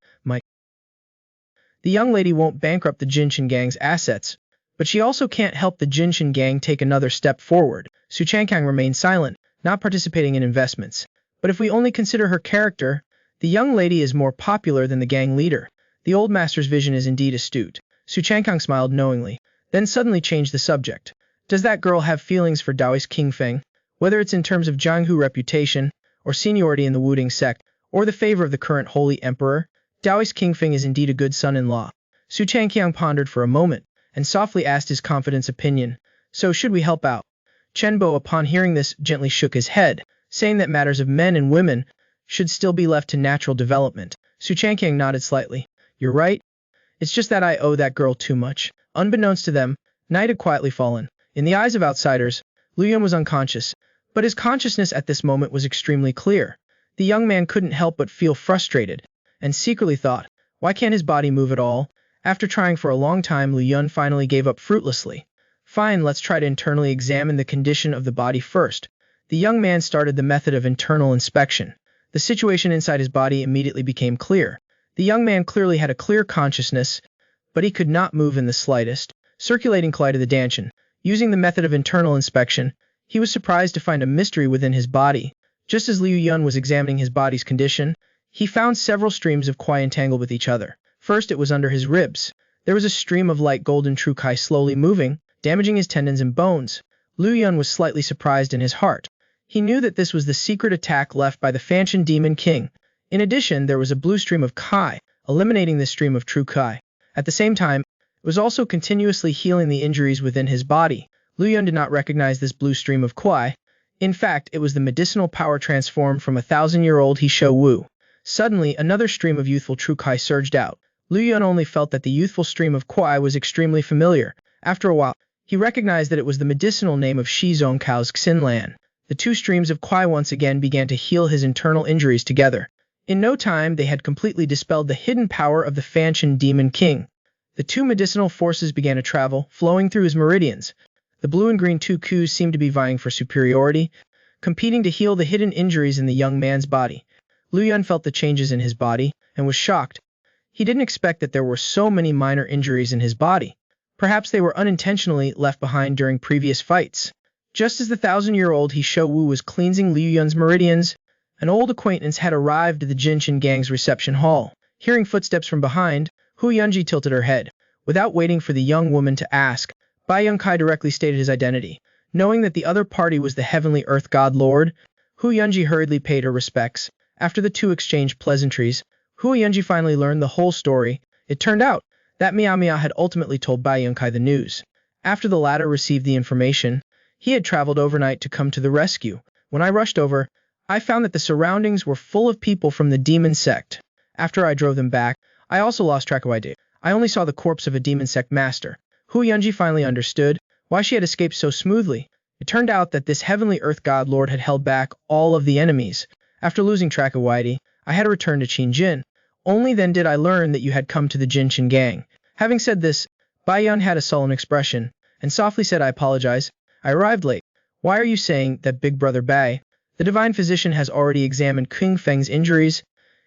the young lady won't bankrupt the Jinshin gang's assets, but she also can't help the Jinshin gang take another step forward?" Su Tianqiang remained silent, not participating in investments. "But if we only consider her character, the young lady is more popular than the gang leader." The old master's vision is indeed astute. Su Tianqiang smiled knowingly, then suddenly changed the subject. "Does that girl have feelings for Taoist Qingfeng? Whether it's in terms of Jianghu reputation, or seniority in the Wudang sect, or the favor of the current holy emperor, Taoist Qingfeng is indeed a good son-in-law." Su Tianqiang pondered for a moment, and softly asked his confident's opinion. "So should we help out?" Chenbo, upon hearing this, gently shook his head, saying that matters of men and women should still be left to natural development. Su Changqiang nodded slightly. You're right. It's just that I owe that girl too much. Unbeknownst to them, night had quietly fallen. In the eyes of outsiders, Lu Yun was unconscious, but his consciousness at this moment was extremely clear. The young man couldn't help but feel frustrated, and secretly thought, why can't his body move at all? After trying for a long time, Lu Yun finally gave up fruitlessly. Fine, let's try to internally examine the condition of the body first. The young man started the method of internal inspection. The situation inside his body immediately became clear. The young man clearly had a clear consciousness, but he could not move in the slightest. Circulating collided the Danshan. Using the method of internal inspection, he was surprised to find a mystery within his body. Just as Liu Yun was examining his body's condition, he found several streams of Kuai entangled with each other. First, it was under his ribs. There was a stream of light golden true Kai slowly moving, damaging his tendons and bones. Liu Yun was slightly surprised in his heart. He knew that this was the secret attack left by the Fanshan Demon King. In addition, there was a blue stream of Kai, eliminating this stream of true Kai. At the same time, it was also continuously healing the injuries within his body. Liu Yun did not recognize this blue stream of Kuai. In fact, it was the medicinal power transformed from 1,000-year-old He Shou Wu. Suddenly, another stream of youthful true Kai surged out. Liu Yun only felt that the youthful stream of Kuai was extremely familiar. After a while, he recognized that it was the medicinal name of Shi Zhongkao's Xinlan. The two streams of Kuai once again began to heal his internal injuries together. In no time, they had completely dispelled the hidden power of the Fanshan Demon King. The two medicinal forces began to travel, flowing through his meridians. The blue and green two Kus seemed to be vying for superiority, competing to heal the hidden injuries in the young man's body. Liu Yun felt the changes in his body, and was shocked. He didn't expect that there were so many minor injuries in his body. Perhaps they were unintentionally left behind during previous fights. Just as the 1,000-year-old He Shou Wu was cleansing Liu Yun's meridians, an old acquaintance had arrived at the Jinshin gang's reception hall. Hearing footsteps from behind, Hu Yunji tilted her head. Without waiting for the young woman to ask, Bai Yongkai directly stated his identity. Knowing that the other party was the Heavenly Earth God Lord, Hu Yunji hurriedly paid her respects. After the two exchanged pleasantries, Hu Yunji finally learned the whole story. It turned out that Miao Miao had ultimately told Bai Yongkai the news. After the latter received the information, he had traveled overnight to come to the rescue. When I rushed over, I found that the surroundings were full of people from the demon sect. After I drove them back, I also lost track of ID. I only saw the corpse of a demon sect master. Hu Yunji finally understood why she had escaped so smoothly. It turned out that this Heavenly Earth God Lord had held back all of the enemies. After losing track of Whitey, I had to return to Qingjin. Only then did I learn that you had come to the Jinshin gang. Having said this, Bai Yun had a sullen expression, and softly said, I apologize. I arrived late. Why are you saying that Big Brother Bai, the divine physician, has already examined King Feng's injuries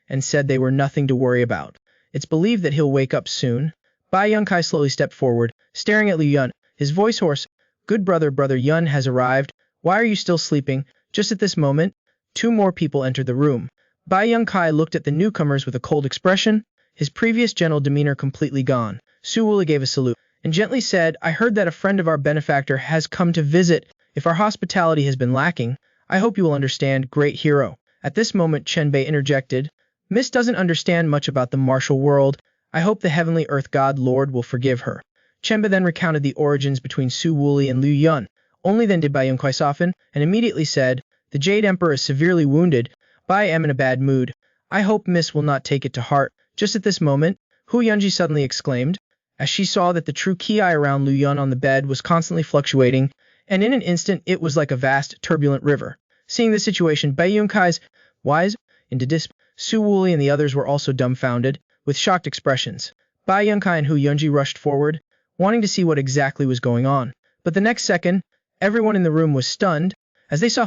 and said they were nothing to worry about? It's believed that he'll wake up soon. Bai Yongkai slowly stepped forward, staring at Liu Yun, his voice hoarse. Good brother, Brother Yun has arrived. Why are you still sleeping? Just at this moment, two more people entered the room. Bai Yongkai looked at the newcomers with a cold expression, his previous gentle demeanor completely gone. Su Wuli gave a salute and gently said, I heard that a friend of our benefactor has come to visit. If our hospitality has been lacking, I hope you will understand, great hero. At this moment, Chen Bei interjected, Miss doesn't understand much about the martial world. I hope the Heavenly Earth God Lord will forgive her. Chen Bei then recounted the origins between Su Wuli and Liu Yun. Only then did Bai Yongkai soften, and immediately said, The Jade Emperor is severely wounded. Bai am in a bad mood. I hope Miss will not take it to heart. Just at this moment, Hu Yunji suddenly exclaimed, as she saw that the true ki around Liu Yun on the bed was constantly fluctuating, and in an instant it was like a vast, turbulent river. Seeing the situation, Bai Yongkai's wise into disp. Su Wuli and the others were also dumbfounded, with shocked expressions. Bai Yongkai and Hu Yunji rushed forward, wanting to see what exactly was going on. But the next second, everyone in the room was stunned, as they saw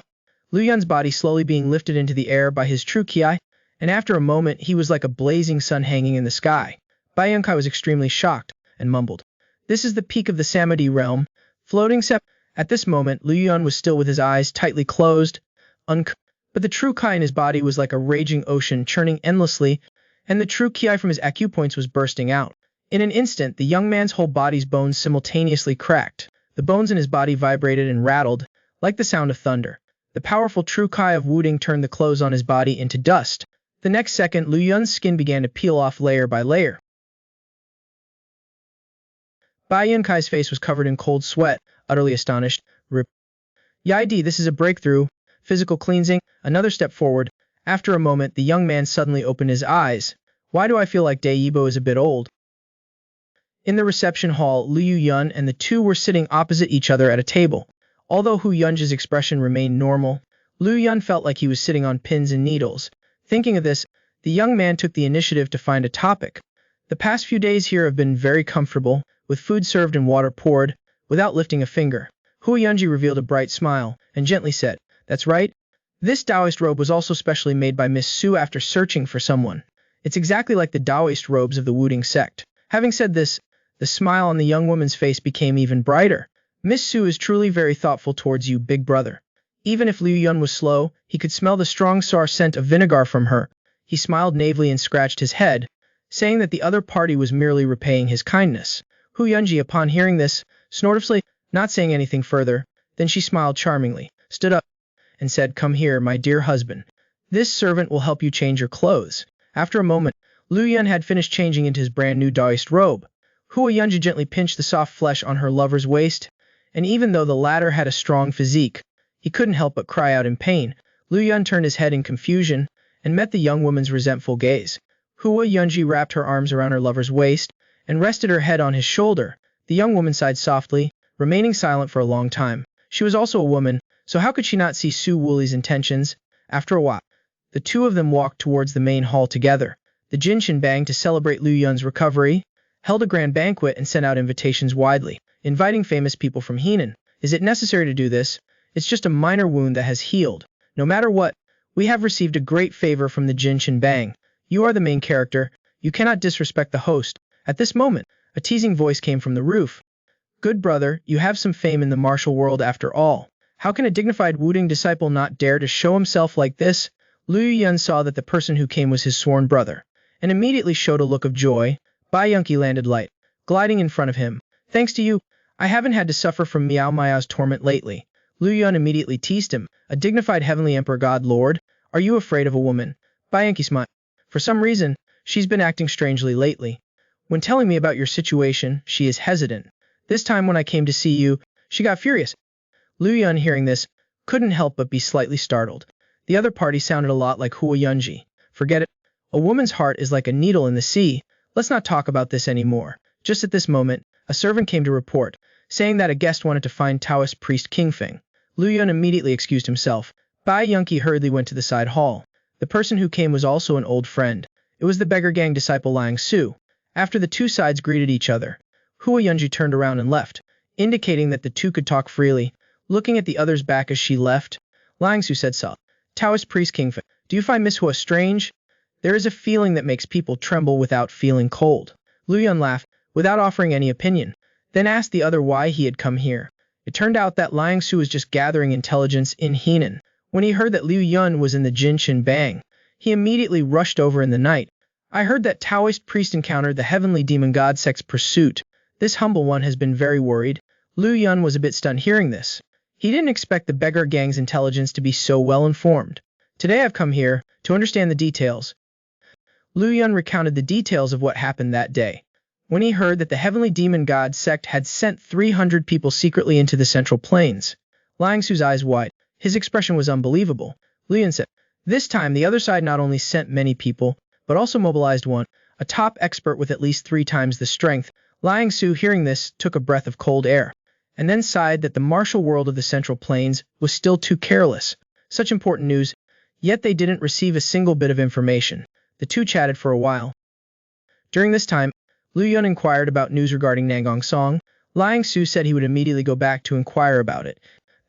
Liu Yun's body slowly being lifted into the air by his true ki, and after a moment he was like a blazing sun hanging in the sky. Bai Yongkai was extremely shocked, and mumbled, This is the peak of the Samadhi realm, floating At this moment, Liu Yun was still with his eyes tightly closed, but the true ki in his body was like a raging ocean churning endlessly, and the true ki from his acupoints was bursting out. In an instant, the young man's whole body's bones simultaneously cracked. The bones in his body vibrated and rattled, like the sound of thunder. The powerful true ki of Wudang turned the clothes on his body into dust. The next second, Liu Yun's skin began to peel off layer by layer. Bai Yongkai's face was covered in cold sweat, utterly astonished. Yid, this is a breakthrough. Physical cleansing, another step forward. After a moment, the young man suddenly opened his eyes. Why do I feel like Daeyibo is a bit old? In the reception hall, Liu Yun and the two were sitting opposite each other at a table. Although Hu Yun's expression remained normal, Liu Yun felt like he was sitting on pins and needles. Thinking of this, the young man took the initiative to find a topic. The past few days here have been very comfortable, with food served and water poured, without lifting a finger. Hu Yunji revealed a bright smile, and gently said, "That's right. This Taoist robe was also specially made by Miss Su after searching for someone. It's exactly like the Taoist robes of the Wudang sect." Having said this, the smile on the young woman's face became even brighter. "Miss Su is truly very thoughtful towards you, big brother." Even if Liu Yun was slow, he could smell the strong sour scent of vinegar from her. He smiled naively and scratched his head, saying that the other party was merely repaying his kindness. Hu Yunji, upon hearing this, snorted, not saying anything further. Then she smiled charmingly, stood up, and said, "Come here, my dear husband. This servant will help you change your clothes." After a moment, Liu Yun had finished changing into his brand new Taoist robe. Hu Yunji gently pinched the soft flesh on her lover's waist, and even though the latter had a strong physique, he couldn't help but cry out in pain. Liu Yun turned his head in confusion and met the young woman's resentful gaze. Hu Yunji wrapped her arms around her lover's waist and rested her head on his shoulder. The young woman sighed softly, remaining silent for a long time. She was also a woman, so how could she not see Su Wuli's intentions? After a while, the two of them walked towards the main hall together. The Jinshin Bang, to celebrate Liu Yun's recovery, held a grand banquet and sent out invitations widely, inviting famous people from Henan. Is it necessary to do this? It's just a minor wound that has healed. No matter what, we have received a great favor from the Jinshin Bang. You are the main character. You cannot disrespect the host. At this moment, a teasing voice came from the roof. Good brother, you have some fame in the martial world after all. How can a dignified Wudang disciple not dare to show himself like this? Liu Yun saw that the person who came was his sworn brother, and immediately showed a look of joy. Bai Yunqi landed light, gliding in front of him. Thanks to you, I haven't had to suffer from Miao Mao's torment lately. Liu Yun immediately teased him. A dignified heavenly emperor god lord? Are you afraid of a woman? Bai Yunqi smiled. For some reason, she's been acting strangely lately. When telling me about your situation, she is hesitant. This time when I came to see you, she got furious. Liu Yun, hearing this, couldn't help but be slightly startled. The other party sounded a lot like Hu Yunji. Forget it. A woman's heart is like a needle in the sea. Let's not talk about this anymore. Just at this moment, a servant came to report, saying that a guest wanted to find Taoist priest King Feng. Liu Yun immediately excused himself. Bai Yunqi hurriedly went to the side hall. The person who came was also an old friend. It was the beggar gang disciple Liang Su. After the two sides greeted each other, Hu Yunji turned around and left, indicating that the two could talk freely. Looking at the other's back as she left, Liang Su said, "So, Taoist priest King Feng, do you find Miss Hua strange? There is a feeling that makes people tremble without feeling cold." Liu Yun laughed, without offering any opinion, then asked the other why he had come here. It turned out that Liang Su was just gathering intelligence in Henan. When he heard that Liu Yun was in the Jinshin Bang, he immediately rushed over in the night. I heard that Taoist priest encountered the heavenly demon god sect's pursuit. This humble one has been very worried. Liu Yun was a bit stunned hearing this. He didn't expect the beggar gang's intelligence to be so well informed. Today I've come here to understand the details. Liu Yun recounted the details of what happened that day. When he heard that the heavenly demon god sect had sent 300 people secretly into the Central Plains, Liang Su's eyes wide. His expression was unbelievable. Liu Yun said, "This time the other side not only sent many people, but also mobilized one, a top expert with at least 3 times the strength." Liang Su, hearing this, took a breath of cold air, and then sighed that the martial world of the Central Plains was still too careless. Such important news, yet they didn't receive a single bit of information. The two chatted for a while. During this time, Liu Yun inquired about news regarding Nangong Song. Liang Su said he would immediately go back to inquire about it.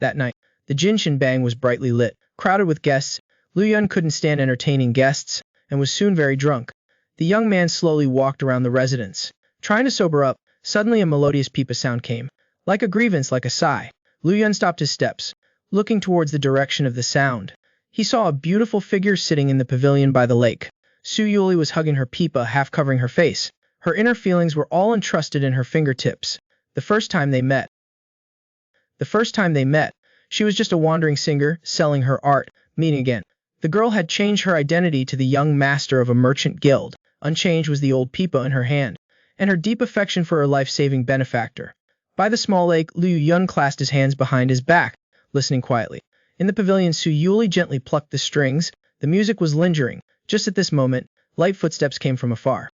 That night, the Jinshin Bang was brightly lit, crowded with guests. Liu Yun couldn't stand entertaining guests, and was soon very drunk. The young man slowly walked around the residence, trying to sober up. Suddenly a melodious pipa sound came, like a grievance, like a sigh. Liu Yun stopped his steps, looking towards the direction of the sound. He saw a beautiful figure sitting in the pavilion by the lake. Su Yuli was hugging her pipa, half covering her face. Her inner feelings were all entrusted in her fingertips. The first time they met, she was just a wandering singer, selling her art. Meeting again, the girl had changed her identity to the young master of a merchant guild. Unchanged was the old pipa in her hand, and her deep affection for her life-saving benefactor. By the small lake, Liu Yun clasped his hands behind his back, listening quietly. In the pavilion, Su Yuli gently plucked the strings. The music was lingering. Just at this moment, light footsteps came from afar.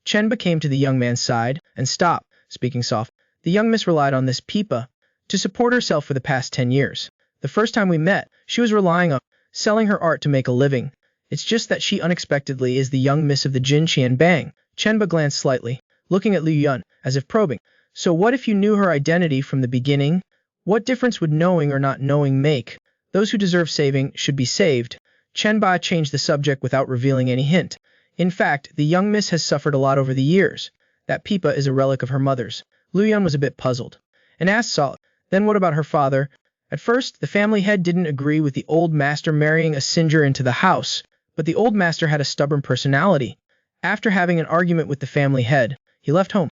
Chenba came to the young man's side and stopped, speaking soft. The young miss relied on this pipa to support herself for the past 10 years. The first time we met, she was relying on selling her art to make a living. It's just that she unexpectedly is the young miss of the Jin Qian Bang. Chenba glanced slightly, looking at Liu Yun, as if probing. So what if you knew her identity from the beginning? What difference would knowing or not knowing make? Those who deserve saving should be saved. Chenba changed the subject without revealing any hint. In fact, the young miss has suffered a lot over the years. That pipa is a relic of her mother's. Liu Yun was a bit puzzled, and asked Salt, then what about her father? At first, the family head didn't agree with the old master marrying a Singer into the house, but the old master had a stubborn personality. After having an argument with the family head, he left home.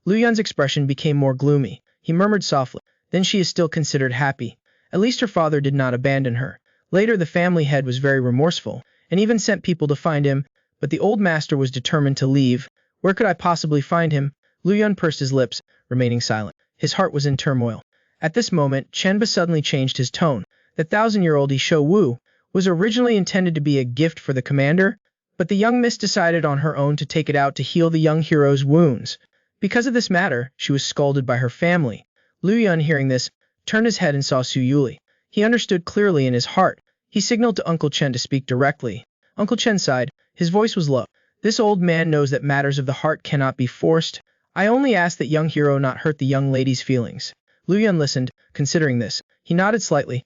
Liu Yun's expression became more gloomy. He murmured softly, then she is still considered happy. At least her father did not abandon her. Later, the family head was very remorseful, and even sent people to find him, but the old master was determined to leave. Where could I possibly find him? Liu Yun pursed his lips, remaining silent. His heart was in turmoil. At this moment, Chenba suddenly changed his tone. The 1,000-year-old Isho Wu was originally intended to be a gift for the commander, but the young miss decided on her own to take it out to heal the young hero's wounds. Because of this matter, she was scolded by her family. Liu Yun, hearing this, turned his head and saw Su Yuli. He understood clearly in his heart. He signaled to Uncle Chen to speak directly. Uncle Chen sighed. His voice was low. This old man knows that matters of the heart cannot be forced. I only ask that young hero not hurt the young lady's feelings. Liu Yun listened, considering this. He nodded slightly.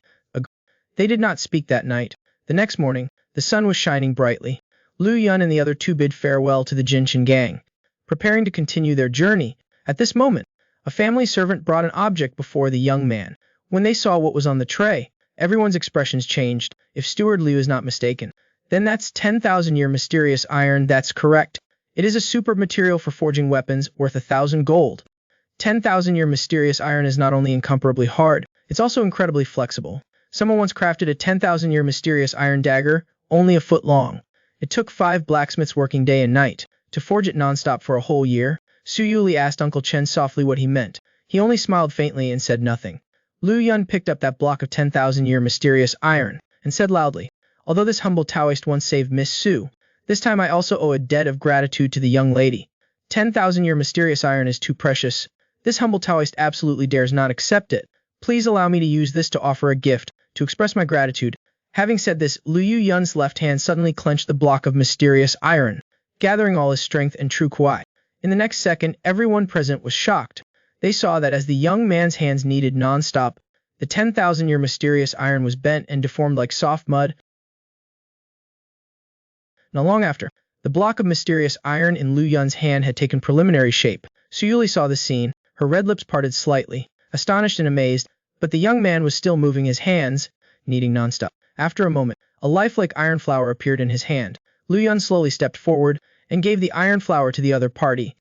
They did not speak that night. The next morning, the sun was shining brightly. Liu Yun and the other two bid farewell to the Jinshin gang, preparing to continue their journey. At this moment, a family servant brought an object before the young man. When they saw what was on the tray, everyone's expressions changed. If Steward Liu is not mistaken, then that's 10,000-year mysterious iron. That's correct. It is a super material for forging weapons worth 1,000 gold. 10,000-year mysterious iron is not only incomparably hard, it's also incredibly flexible. Someone once crafted a 10,000-year mysterious iron dagger, only a foot long. It took 5 blacksmiths working day and night to forge it non-stop for a whole year. Su Yuli asked Uncle Chen softly what he meant. He only smiled faintly and said nothing. Liu Yun picked up that block of 10,000-year mysterious iron and said loudly, although this humble Taoist once saved Miss Su, this time I also owe a debt of gratitude to the young lady. 10,000-year mysterious iron is too precious. This humble Taoist absolutely dares not accept it. Please allow me to use this to offer a gift, to express my gratitude. Having said this, Liu Yun's left hand suddenly clenched the block of mysterious iron, gathering all his strength and true kuai. In the next second, everyone present was shocked. They saw that as the young man's hands kneaded non-stop, the 10,000-year mysterious iron was bent and deformed like soft mud. Not long after, the block of mysterious iron in Liu Yun's hand had taken preliminary shape. Su Yuli saw the scene. Her red lips parted slightly, astonished and amazed, but the young man was still moving his hands, kneading non-stop. After a moment, a lifelike iron flower appeared in his hand. Liu Yun slowly stepped forward and gave the iron flower to the other party.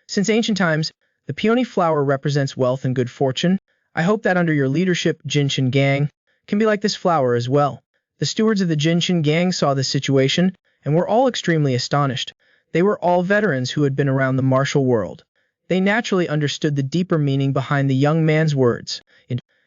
Since ancient times, the peony flower represents wealth and good fortune. I hope that under your leadership, Jinshin gang can be like this flower as well. The stewards of the Jinshin gang saw this situation and were all extremely astonished. They were all veterans who had been around the martial world. They naturally understood the deeper meaning behind the young man's words.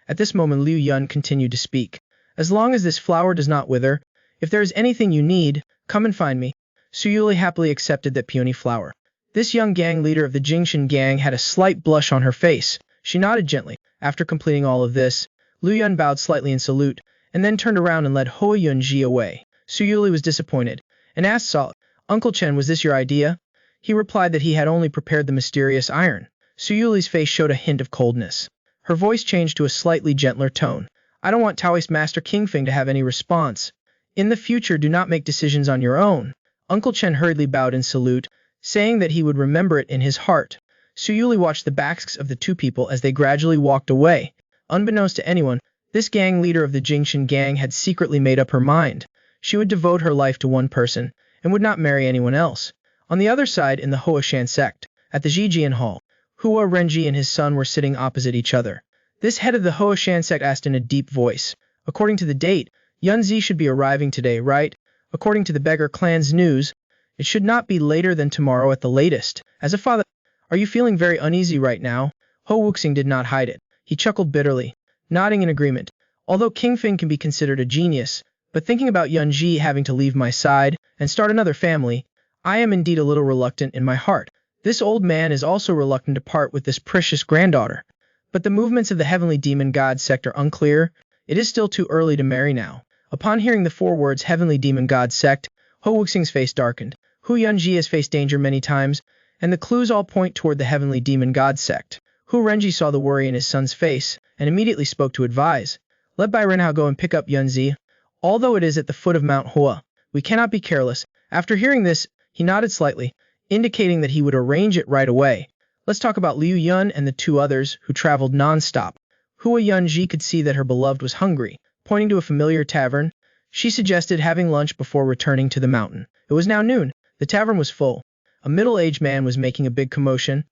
At this moment, Liu Yun continued to speak. As long as this flower does not wither, if there is anything you need, come and find me. Su Yuli happily accepted that peony flower. This young gang leader of the Jinshin gang had a slight blush on her face. She nodded gently. After completing all of this, Liu Yun bowed slightly in salute, and then turned around and led Hou Yunji away. Su Yuli was disappointed, and asked Salt, Uncle Chen, was this your idea? He replied that he had only prepared the mysterious iron. Su Yuli's face showed a hint of coldness. Her voice changed to a slightly gentler tone. I don't want Taoist Master Kingfeng to have any response. In the future, do not make decisions on your own. Uncle Chen hurriedly bowed in salute, saying that he would remember it in his heart. Su Yuli watched the backs of the two people as they gradually walked away. Unbeknownst to anyone, this gang leader of the Jinshin gang had secretly made up her mind. She would devote her life to one person, and would not marry anyone else. On the other side, in the Hoashan sect, at the Zhijian Hall, Hua Renji and his son were sitting opposite each other. This head of the Hoashan sect asked in a deep voice, according to the date, Yunzi should be arriving today, right? According to the beggar clan's news, it should not be later than tomorrow at the latest. As a father, are you feeling very uneasy right now? Ho Wuxing did not hide it. He chuckled bitterly. nodding in agreement. Although King Feng can be considered a genius, but thinking about Yunji having to leave my side and start another family, I am indeed a little reluctant in my heart. This old man is also reluctant to part with this precious granddaughter. But the movements of the heavenly demon god sect are unclear. It is still too early to marry now. Upon hearing the 4 words heavenly demon god sect, Ho Wuxing's face darkened. Hu Yunji has faced danger many times, and the clues all point toward the heavenly demon god sect. Hu Renji saw the worry in his son's face, and immediately spoke to advise. Let Bai Renhao go and pick up Yunzi. Although it is at the foot of Mount Hua, we cannot be careless. After hearing this, he nodded slightly, indicating that he would arrange it right away. Let's talk about Liu Yun and the 2 others who traveled non-stop. Hua Yunji could see that her beloved was hungry. Pointing to a familiar tavern, she suggested having lunch before returning to the mountain. It was now noon. The tavern was full. A middle-aged man was making a big commotion,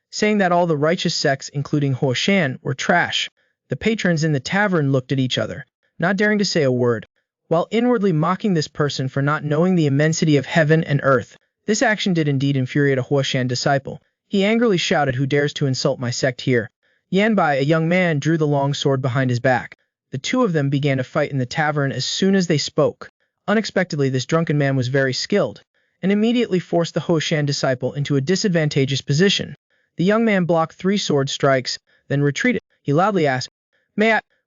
saying that all the righteous sects, including Hua Shan, were trash. The patrons in the tavern looked at each other, not daring to say a word, while inwardly mocking this person for not knowing the immensity of heaven and earth. This action did indeed infuriate a Hua Shan disciple. He angrily shouted, "Who dares to insult my sect here?" Yanbai, a young man, drew the long sword behind his back. The 2 of them began a fight in the tavern as soon as they spoke. Unexpectedly, this drunken man was very skilled, and immediately forced the Hua Shan disciple into a disadvantageous position. The young man blocked 3 sword strikes, then retreated. He loudly asked,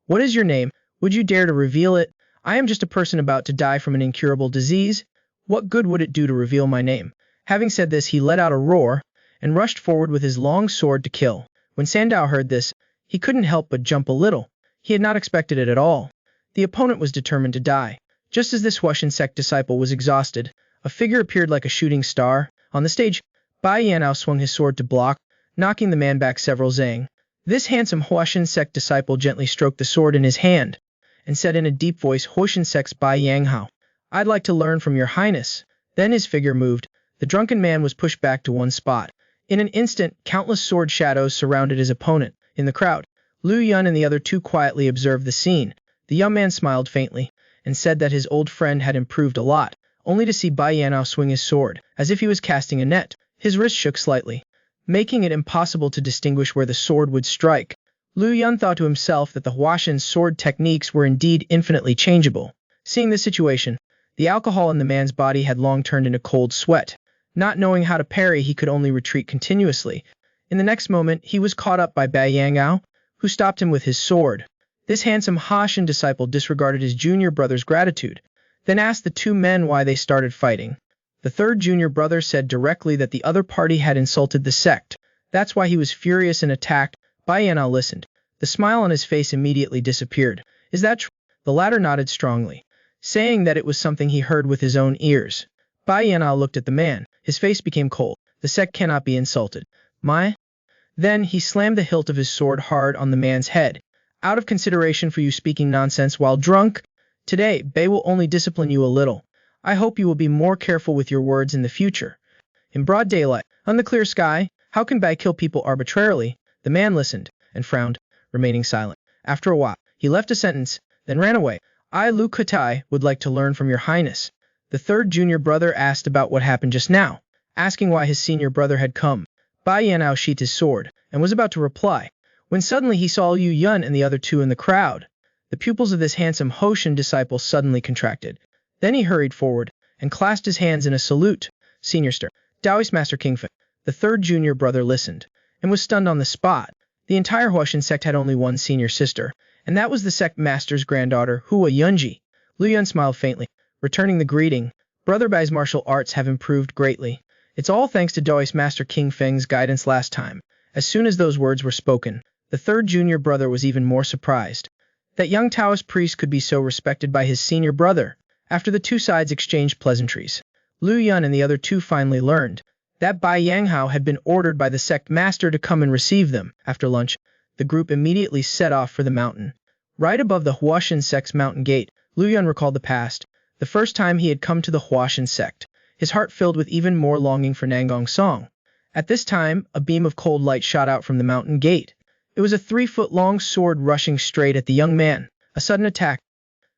what is your name? Would you dare to reveal it? I am just a person about to die from an incurable disease. What good would it do to reveal my name?" Having said this, he let out a roar, and rushed forward with his long sword to kill. When Sandow heard this, he couldn't help but jump a little. He had not expected it at all. The opponent was determined to die. Just as this Huashan sect disciple was exhausted, a figure appeared like a shooting star. On the stage, Bai Yanao swung his sword to block, knocking the man back several zang. This handsome Huashan sect disciple gently stroked the sword in his hand, and said in a deep voice, "Huashan sect's Bai Yanghao, I'd like to learn from your highness." Then his figure moved. The drunken man was pushed back to one spot. In an instant, countless sword shadows surrounded his opponent. In the crowd, Liu Yun and the other 2 quietly observed the scene. The young man smiled faintly, and said that his old friend had improved a lot, only to see Bai Yanao swing his sword, as if he was casting a net. His wrist shook slightly, making it impossible to distinguish where the sword would strike. Liu Yun thought to himself that the Huashan sword techniques were indeed infinitely changeable. Seeing this situation, the alcohol in the man's body had long turned into cold sweat. Not knowing how to parry, he could only retreat continuously. In the next moment, he was caught up by Bai Yangao, who stopped him with his sword. This handsome Huashan disciple disregarded his junior brother's gratitude, then asked the 2 men why they started fighting. The 3rd junior brother said directly that the other party had insulted the sect. That's why he was furious and attacked. Bai Yanao listened. The smile on his face immediately disappeared. "Is that true?" The latter nodded strongly, saying that it was something he heard with his own ears. Bai Yanao looked at the man. His face became cold. "The sect cannot be insulted. My?" Then he slammed the hilt of his sword hard on the man's head. "Out of consideration for you speaking nonsense while drunk, today Bei will only discipline you a little. I hope you will be more careful with your words in the future." In broad daylight, on the clear sky, how can Bei kill people arbitrarily? The man listened, and frowned, remaining silent. After a while, he left a sentence, then ran away. "I, Lu Kutai, would like to learn from your highness." The 3rd junior brother asked about what happened just now, asking why his senior brother had come. Bai Yanao sheathed his sword, and was about to reply, when suddenly he saw Liu Yun and the other 2 in the crowd. The pupils of this handsome Huashan disciple suddenly contracted. Then he hurried forward, and clasped his hands in a salute. "Senior Star, Taoist Master King Feng." The 3rd junior brother listened, and was stunned on the spot. The entire Huashan sect had only one senior sister, and that was the sect master's granddaughter, Hua Yunji. Liu Yun smiled faintly, returning the greeting. "Brother Bai's martial arts have improved greatly. It's all thanks to Taoist Master King Feng's guidance last time." As soon as those words were spoken, the 3rd junior brother was even more surprised. That young Taoist priest could be so respected by his senior brother. After the 2 sides exchanged pleasantries, Liu Yun and the other 2 finally learned that Bai Yanghao had been ordered by the sect master to come and receive them. After lunch, the group immediately set off for the mountain. Right above the Huashan sect's mountain gate, Liu Yun recalled the past, the first time he had come to the Huashan sect, his heart filled with even more longing for Nangong Song. At this time, a beam of cold light shot out from the mountain gate. It was a 3-foot-long sword rushing straight at the young man, a sudden attack.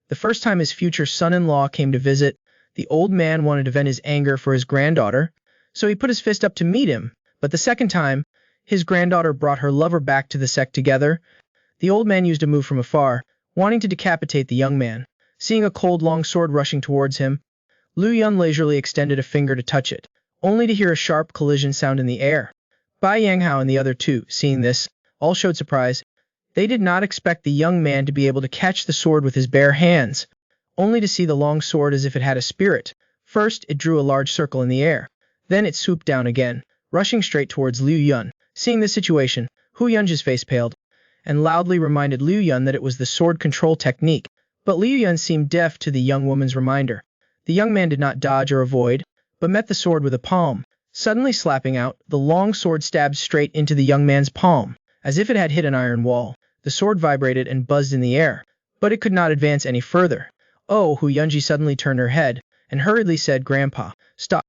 The first time his future son-in-law came to visit, the old man wanted to vent his anger for his granddaughter, so he put his fist up to meet him, but the second time, his granddaughter brought her lover back to the sect together. The old man used a move from afar, wanting to decapitate the young man. Seeing a cold long sword rushing towards him, Liu Yun leisurely extended a finger to touch it, only to hear a sharp collision sound in the air. Bai Yanghao and the other two, seeing this, all showed surprise. They did not expect the young man to be able to catch the sword with his bare hands, only to see the long sword as if it had a spirit. First, it drew a large circle in the air. Then it swooped down again, rushing straight towards Liu Yun. Seeing this situation, Hu Yunji's face paled, and loudly reminded Liu Yun that it was the sword control technique. But Liu Yun seemed deaf to the young woman's reminder. The young man did not dodge or avoid, but met the sword with a palm. Suddenly slapping out, the long sword stabbed straight into the young man's palm, as if it had hit an iron wall. The sword vibrated and buzzed in the air, but it could not advance any further. Oh, Hu Yunji suddenly turned her head, and hurriedly said, "Grandpa, stop."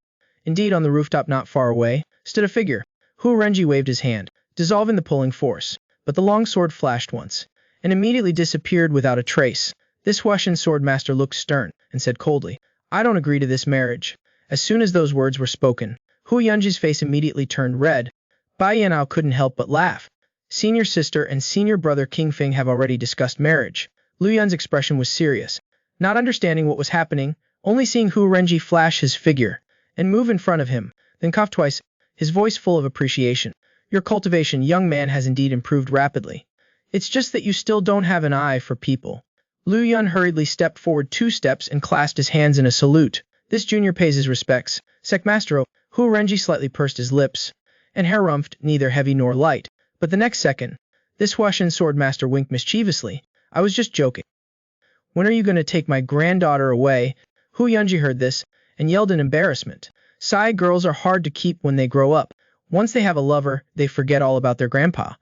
Indeed, on the rooftop not far away, stood a figure. Hu Renji waved his hand, dissolving the pulling force, but the long sword flashed once, and immediately disappeared without a trace. This Huashan sword master looked stern, and said coldly, "I don't agree to this marriage." As soon as those words were spoken, Hu Yunji's face immediately turned red. Bai Yanao couldn't help but laugh. Senior sister and senior brother King Feng have already discussed marriage. Liu Yun's expression was serious, not understanding what was happening, only seeing Hu Renji flash his figure and move in front of him, then cough twice, his voice full of appreciation. "Your cultivation, young man, has indeed improved rapidly. It's just that you still don't have an eye for people." Liu Yun hurriedly stepped forward 2 steps and clasped his hands in a salute. "This junior pays his respects. Sect Master." Hu Renji slightly pursed his lips, and harumphed, neither heavy nor light. But the next second, this Huashan sword master winked mischievously. "I was just joking. When are you going to take my granddaughter away?" Hu Yunji heard this, and yelled in embarrassment. "Sai girls are hard to keep when they grow up. Once they have a lover, they forget all about their grandpa."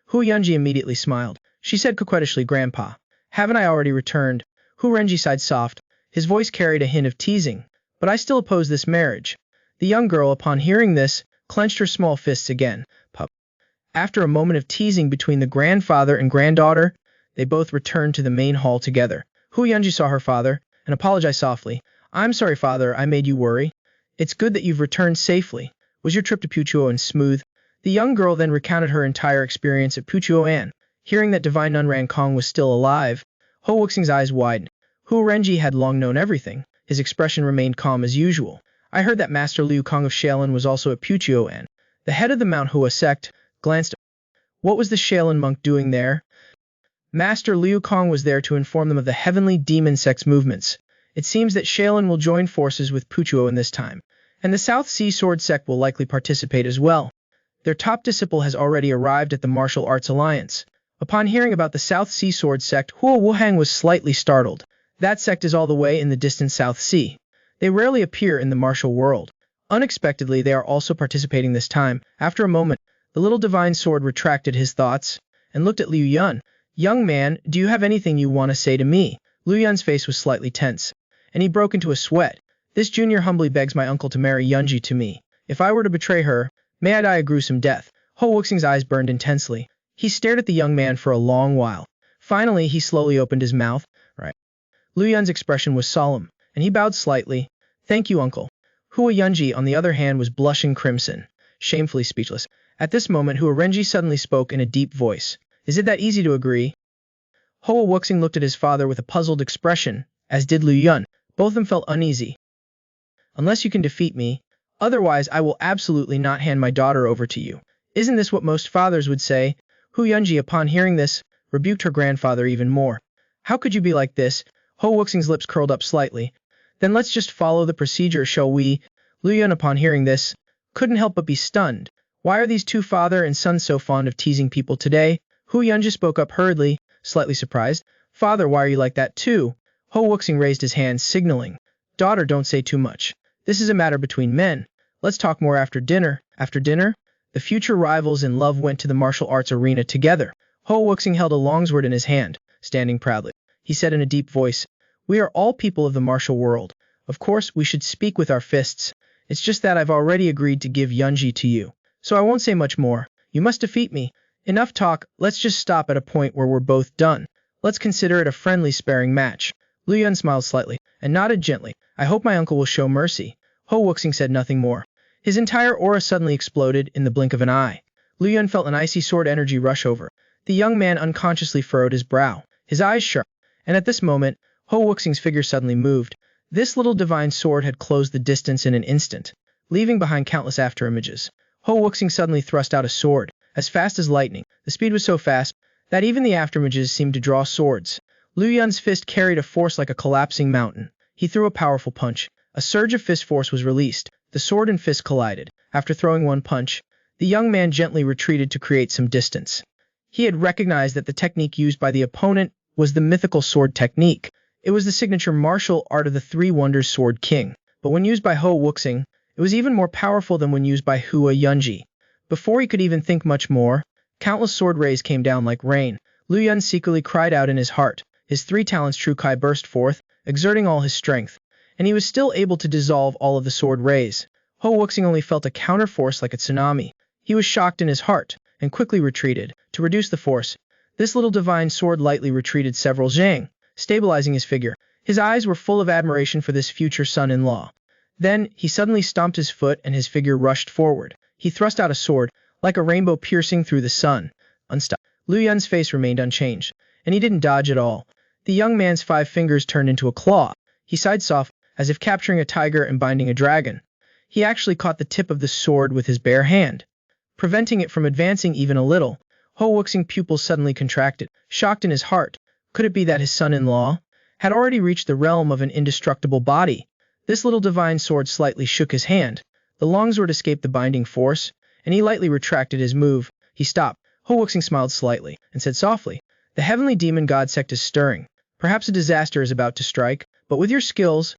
Hu Yunji immediately smiled. She said coquettishly, "Grandpa, haven't I already returned?" Hu Renji sighed soft. His voice carried a hint of teasing. "But I still oppose this marriage." The young girl, upon hearing this, clenched her small fists again. After a moment of teasing between the grandfather and granddaughter, they both returned to the main hall together. Hu Yunji saw her father, and apologized softly. "I'm sorry, father, I made you worry. It's good that you've returned safely. Was your trip to Puchuoan smooth?" The young girl then recounted her entire experience at Puchuoan. Hearing that divine nun Ran Kong was still alive, Ho Wuxing's eyes widened. Hu Renji had long known everything. His expression remained calm as usual. "I heard that Master Liu Kong of Shaolin was also at Puchuoan." The head of the Mount Hua sect glanced. What was the Shaolin monk doing there? Master Liu Kong was there to inform them of the heavenly demon sect's movements. It seems that Shaolin will join forces with Puchuoan this time, and the South Sea Sword sect will likely participate as well. Their top disciple has already arrived at the Martial Arts Alliance. Upon hearing about the South Sea Sword sect, Hua Wuhang was slightly startled. That sect is all the way in the distant South Sea. They rarely appear in the martial world. Unexpectedly, they are also participating this time. After a moment, the little divine sword retracted his thoughts and looked at Liu Yun. "Young man, do you have anything you want to say to me?" Liu Yun's face was slightly tense, and he broke into a sweat. "This junior humbly begs my uncle to marry Yunji to me. If I were to betray her, may I die a gruesome death." Ho Wuxing's eyes burned intensely. He stared at the young man for a long while. Finally, he slowly opened his mouth. "Right." Liu Yun's expression was solemn, and he bowed slightly. "Thank you, uncle." Hua Yunji, on the other hand, was blushing crimson, shamefully speechless. At this moment, Hua Renji suddenly spoke in a deep voice. "Is it that easy to agree?" Hoa Wuxing looked at his father with a puzzled expression, as did Liu Yun. Both of them felt uneasy. "Unless you can defeat me, otherwise I will absolutely not hand my daughter over to you. Isn't this what most fathers would say?" Hu Yunji, upon hearing this, rebuked her grandfather even more. "How could you be like this?" Ho Wuxing's lips curled up slightly. "Then let's just follow the procedure, shall we?" Liu Yun, upon hearing this, couldn't help but be stunned. Why are these two father and son so fond of teasing people today? Hu Yunji spoke up hurriedly, slightly surprised. "Father, why are you like that too?" Ho Wuxing raised his hand, signaling. "Daughter, don't say too much. This is a matter between men. Let's talk more after dinner." After dinner, the future rivals in love went to the martial arts arena together. Ho Wuxing held a longsword in his hand, standing proudly. He said in a deep voice, "We are all people of the martial world. Of course, we should speak with our fists. It's just that I've already agreed to give Yunji to you, so I won't say much more. You must defeat me. Enough talk, let's just stop at a point where we're both done. Let's consider it a friendly sparring match." Liu Yun smiled slightly, and nodded gently. "I hope my uncle will show mercy." Ho Wuxing said nothing more. His entire aura suddenly exploded in the blink of an eye. Liu Yun felt an icy sword energy rush over. The young man unconsciously furrowed his brow, his eyes sharp, and at this moment, Ho Wuxing's figure suddenly moved. This little divine sword had closed the distance in an instant, leaving behind countless afterimages. Ho Wuxing suddenly thrust out a sword, as fast as lightning. The speed was so fast that even the afterimages seemed to draw swords. Liu Yun's fist carried a force like a collapsing mountain. He threw a powerful punch. A surge of fist force was released. The sword and fist collided. After throwing one punch, the young man gently retreated to create some distance. He had recognized that the technique used by the opponent was the mythical sword technique. It was the signature martial art of the Three Wonders Sword King. But when used by Ho Wuxing, it was even more powerful than when used by Hua Yunji. Before he could even think much more, countless sword rays came down like rain. Liu Yun secretly cried out in his heart. His three talents True Kai burst forth, exerting all his strength, and he was still able to dissolve all of the sword rays. Ho Wuxing only felt a counterforce like a tsunami. He was shocked in his heart, and quickly retreated. To reduce the force, this little divine sword lightly retreated several zhang, stabilizing his figure. His eyes were full of admiration for this future son-in-law. Then, he suddenly stomped his foot and his figure rushed forward. He thrust out a sword, like a rainbow piercing through the sun. Unstopped. Liu Yun's face remained unchanged, and he didn't dodge at all. The young man's 5 fingers turned into a claw. He sighed softly, as if capturing a tiger and binding a dragon. He actually caught the tip of the sword with his bare hand, preventing it from advancing even a little. Ho Wuxing's pupils suddenly contracted, shocked in his heart. Could it be that his son-in-law had already reached the realm of an indestructible body? This little divine sword slightly shook his hand. The long sword escaped the binding force, and he lightly retracted his move. He stopped. Ho Wuxing smiled slightly, and said softly, "The heavenly demon god sect is stirring. Perhaps a disaster is about to strike, but with your skills,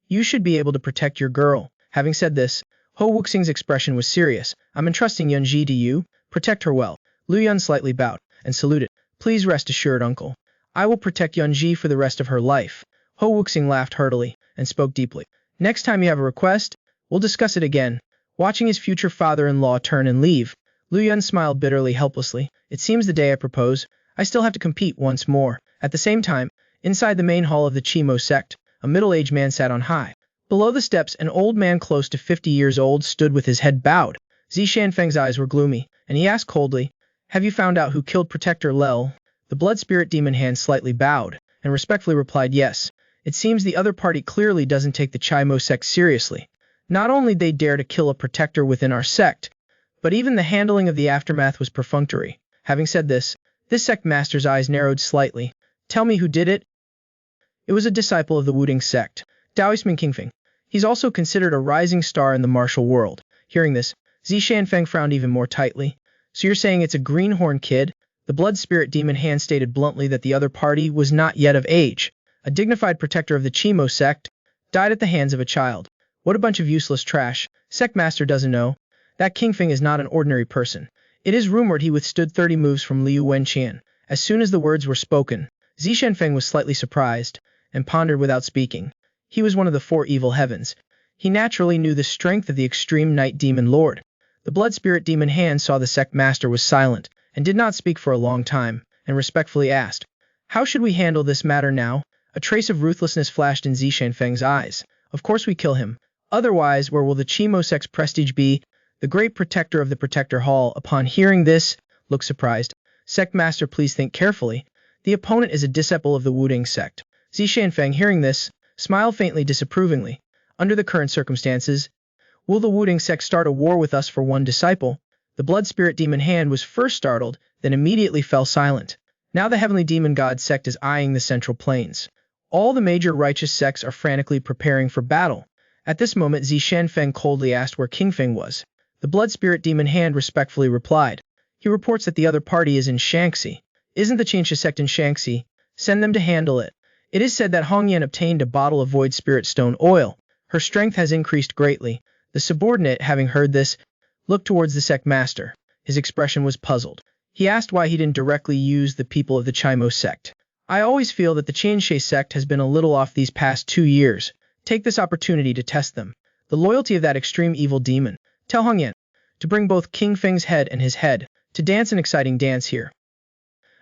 you should be able to protect your girl." Having said this, Ho Wuxing's expression was serious. "I'm entrusting Yunji to you. Protect her well." Liu Yun slightly bowed, and saluted. "Please rest assured, uncle. I will protect Yunji for the rest of her life." Ho Wuxing laughed heartily, and spoke deeply. "Next time you have a request, we'll discuss it again." Watching his future father-in-law turn and leave, Liu Yun smiled bitterly, helplessly. "It seems the day I propose, I still have to compete once more." At the same time, inside the main hall of the Chimo sect, a middle-aged man sat on high. Below the steps, an old man close to 50 years old stood with his head bowed. Zishanfeng's eyes were gloomy, and he asked coldly, "Have you found out who killed Protector Lel?" The blood spirit demon hand slightly bowed, and respectfully replied, "Yes. It seems the other party clearly doesn't take the Chimo sect seriously. Not only they dare to kill a protector within our sect, but even the handling of the aftermath was perfunctory." Having said this sect master's eyes narrowed slightly. "Tell me who did it." "It was a disciple of the Wudang sect, Daoisman Qingfeng. He's also considered a rising star in the martial world." Hearing this, Zishanfeng frowned even more tightly. "So you're saying it's a greenhorn kid?" The blood spirit demon hand stated bluntly that the other party was not yet of age. A dignified protector of the Chimo sect died at the hands of a child. What a bunch of useless trash. Sect master doesn't know that Qingfeng is not an ordinary person. It is rumored he withstood 30 moves from Liu Wenqian. As soon as the words were spoken, Zishanfeng was slightly surprised, and pondered without speaking. He was one of the 4 evil heavens. He naturally knew the strength of the extreme night demon lord. The blood spirit demon hand saw the sect master was silent, and did not speak for a long time, and respectfully asked, "How should we handle this matter now?" A trace of ruthlessness flashed in Zishanfeng's eyes. "Of course we kill him. Otherwise, where will the Chimo sect's prestige be?" The great protector of the Protector Hall, upon hearing this, looked surprised. "Sect master, please think carefully. The opponent is a disciple of the Wudang sect." Zishanfeng, hearing this, smiled faintly disapprovingly. "Under the current circumstances, will the Wudang sect start a war with us for one disciple?" The blood spirit demon hand was first startled, then immediately fell silent. Now the heavenly demon god sect is eyeing the central plains. All the major righteous sects are frantically preparing for battle. At this moment, Zishanfeng coldly asked where Qingfeng was. The blood spirit demon hand respectfully replied, "He reports that the other party is in Shanxi." "Isn't the Qingsha sect in Shanxi? Send them to handle it." It is said that Hongyan obtained a bottle of void spirit stone oil. Her strength has increased greatly. The subordinate, having heard this, looked towards the sect master. His expression was puzzled. He asked why he didn't directly use the people of the Chimo sect. "I always feel that the Qingsha sect has been a little off these past 2 years. Take this opportunity to test them. The loyalty of that extreme evil demon. Tell Hongyan to bring both Qingfeng's head and his head to dance an exciting dance here."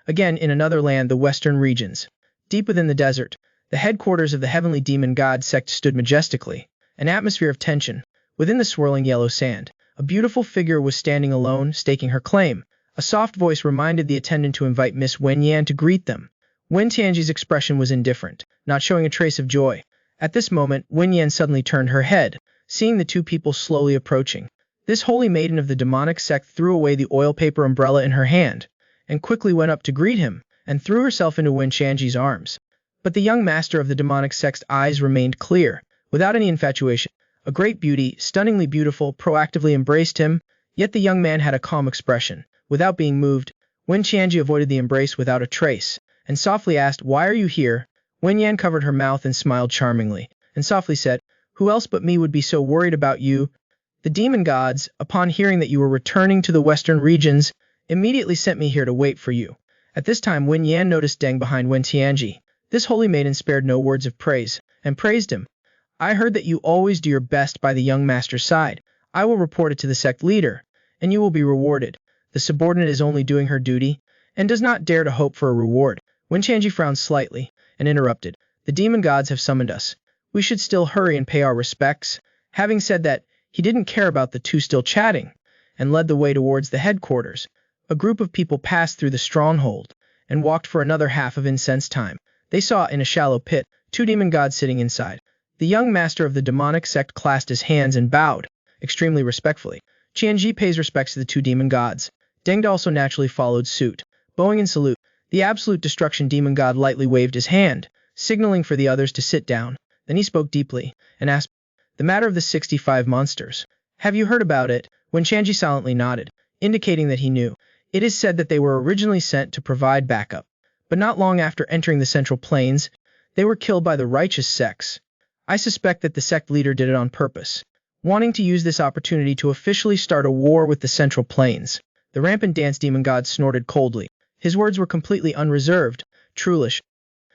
Again, in another land, the western regions. Deep within the desert, the headquarters of the heavenly demon god sect stood majestically. An atmosphere of tension. Within the swirling yellow sand, a beautiful figure was standing alone, staking her claim. A soft voice reminded the attendant to invite Miss Wen Yan to greet them. Wen Tianji's expression was indifferent, not showing a trace of joy. At this moment, Wen Yan suddenly turned her head, seeing the two people slowly approaching. This holy maiden of the demonic sect threw away the oil paper umbrella in her hand, and quickly went up to greet him, and threw herself into Wen Tianji's arms. But the young master of the demonic sect's eyes remained clear, without any infatuation. A great beauty, stunningly beautiful, proactively embraced him, yet the young man had a calm expression. Without being moved, Wen Tianji avoided the embrace without a trace, and softly asked, "Why are you here?" Wen Yan covered her mouth and smiled charmingly, and softly said, "Who else but me would be so worried about you? The demon gods, upon hearing that you were returning to the western regions, immediately sent me here to wait for you." At this time Wen Yan noticed Deng behind Wen Tianji. This holy maiden spared no words of praise, and praised him. "I heard that you always do your best by the young master's side. I will report it to the sect leader, and you will be rewarded. The subordinate is only doing her duty, and does not dare to hope for a reward." Wen Tianji frowned slightly, and interrupted. "The demon gods have summoned us. We should still hurry and pay our respects." Having said that, he didn't care about the two still chatting, and led the way towards the headquarters. A group of people passed through the stronghold, and walked for another half of incense time. They saw, in a shallow pit, two demon gods sitting inside. The young master of the demonic sect clasped his hands and bowed, extremely respectfully. Qianji pays respects to the two demon gods. Deng also naturally followed suit, bowing in salute. The absolute destruction demon god lightly waved his hand, signaling for the others to sit down. Then he spoke deeply, and asked, "The matter of the 65 monsters. Have you heard about it?" When Qianji silently nodded, indicating that he knew. "It is said that they were originally sent to provide backup, but not long after entering the Central Plains, they were killed by the righteous sects. I suspect that the sect leader did it on purpose, wanting to use this opportunity to officially start a war with the Central Plains." The rampant dance demon god snorted coldly. His words were completely unreserved, trulish.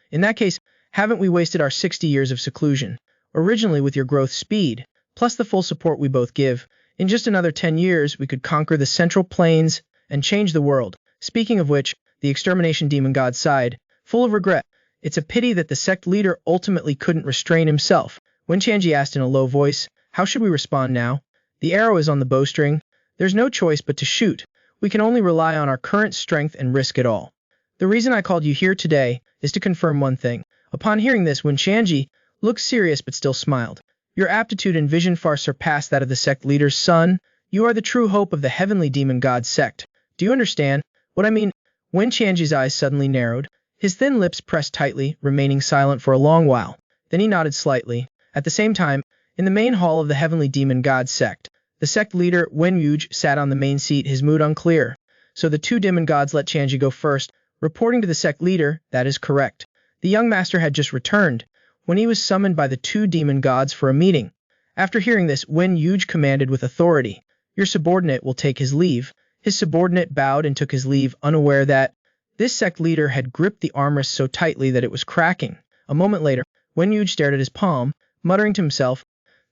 "In that case, haven't we wasted our 60 years of seclusion? Originally with your growth speed, plus the full support we both give, in just another 10 years we could conquer the Central Plains and change the world." Speaking of which, the extermination demon god sighed, full of regret. "It's a pity that the sect leader ultimately couldn't restrain himself." When Qianji asked in a low voice, "How should we respond now? The arrow is on the bowstring. There's no choice but to shoot. We can only rely on our current strength and risk it all. The reason I called you here today is to confirm one thing." Upon hearing this, Wen Qianji looked serious but still smiled. "Your aptitude and vision far surpass that of the sect leader's son. You are the true hope of the heavenly demon god sect. Do you understand what I mean?" Wen Qianji's eyes suddenly narrowed. His thin lips pressed tightly, remaining silent for a long while. Then he nodded slightly. At the same time, in the main hall of the heavenly demon god sect, the sect leader, Wen Yuge, sat on the main seat, his mood unclear. So the two demon gods let Qianji go first, reporting to the sect leader. "That is correct. The young master had just returned, when he was summoned by the two demon gods for a meeting." After hearing this, Wen Yuge commanded with authority, "Your subordinate will take his leave." His subordinate bowed and took his leave, unaware that this sect leader had gripped the armrest so tightly that it was cracking. A moment later, Wen Yuge stared at his palm, muttering to himself,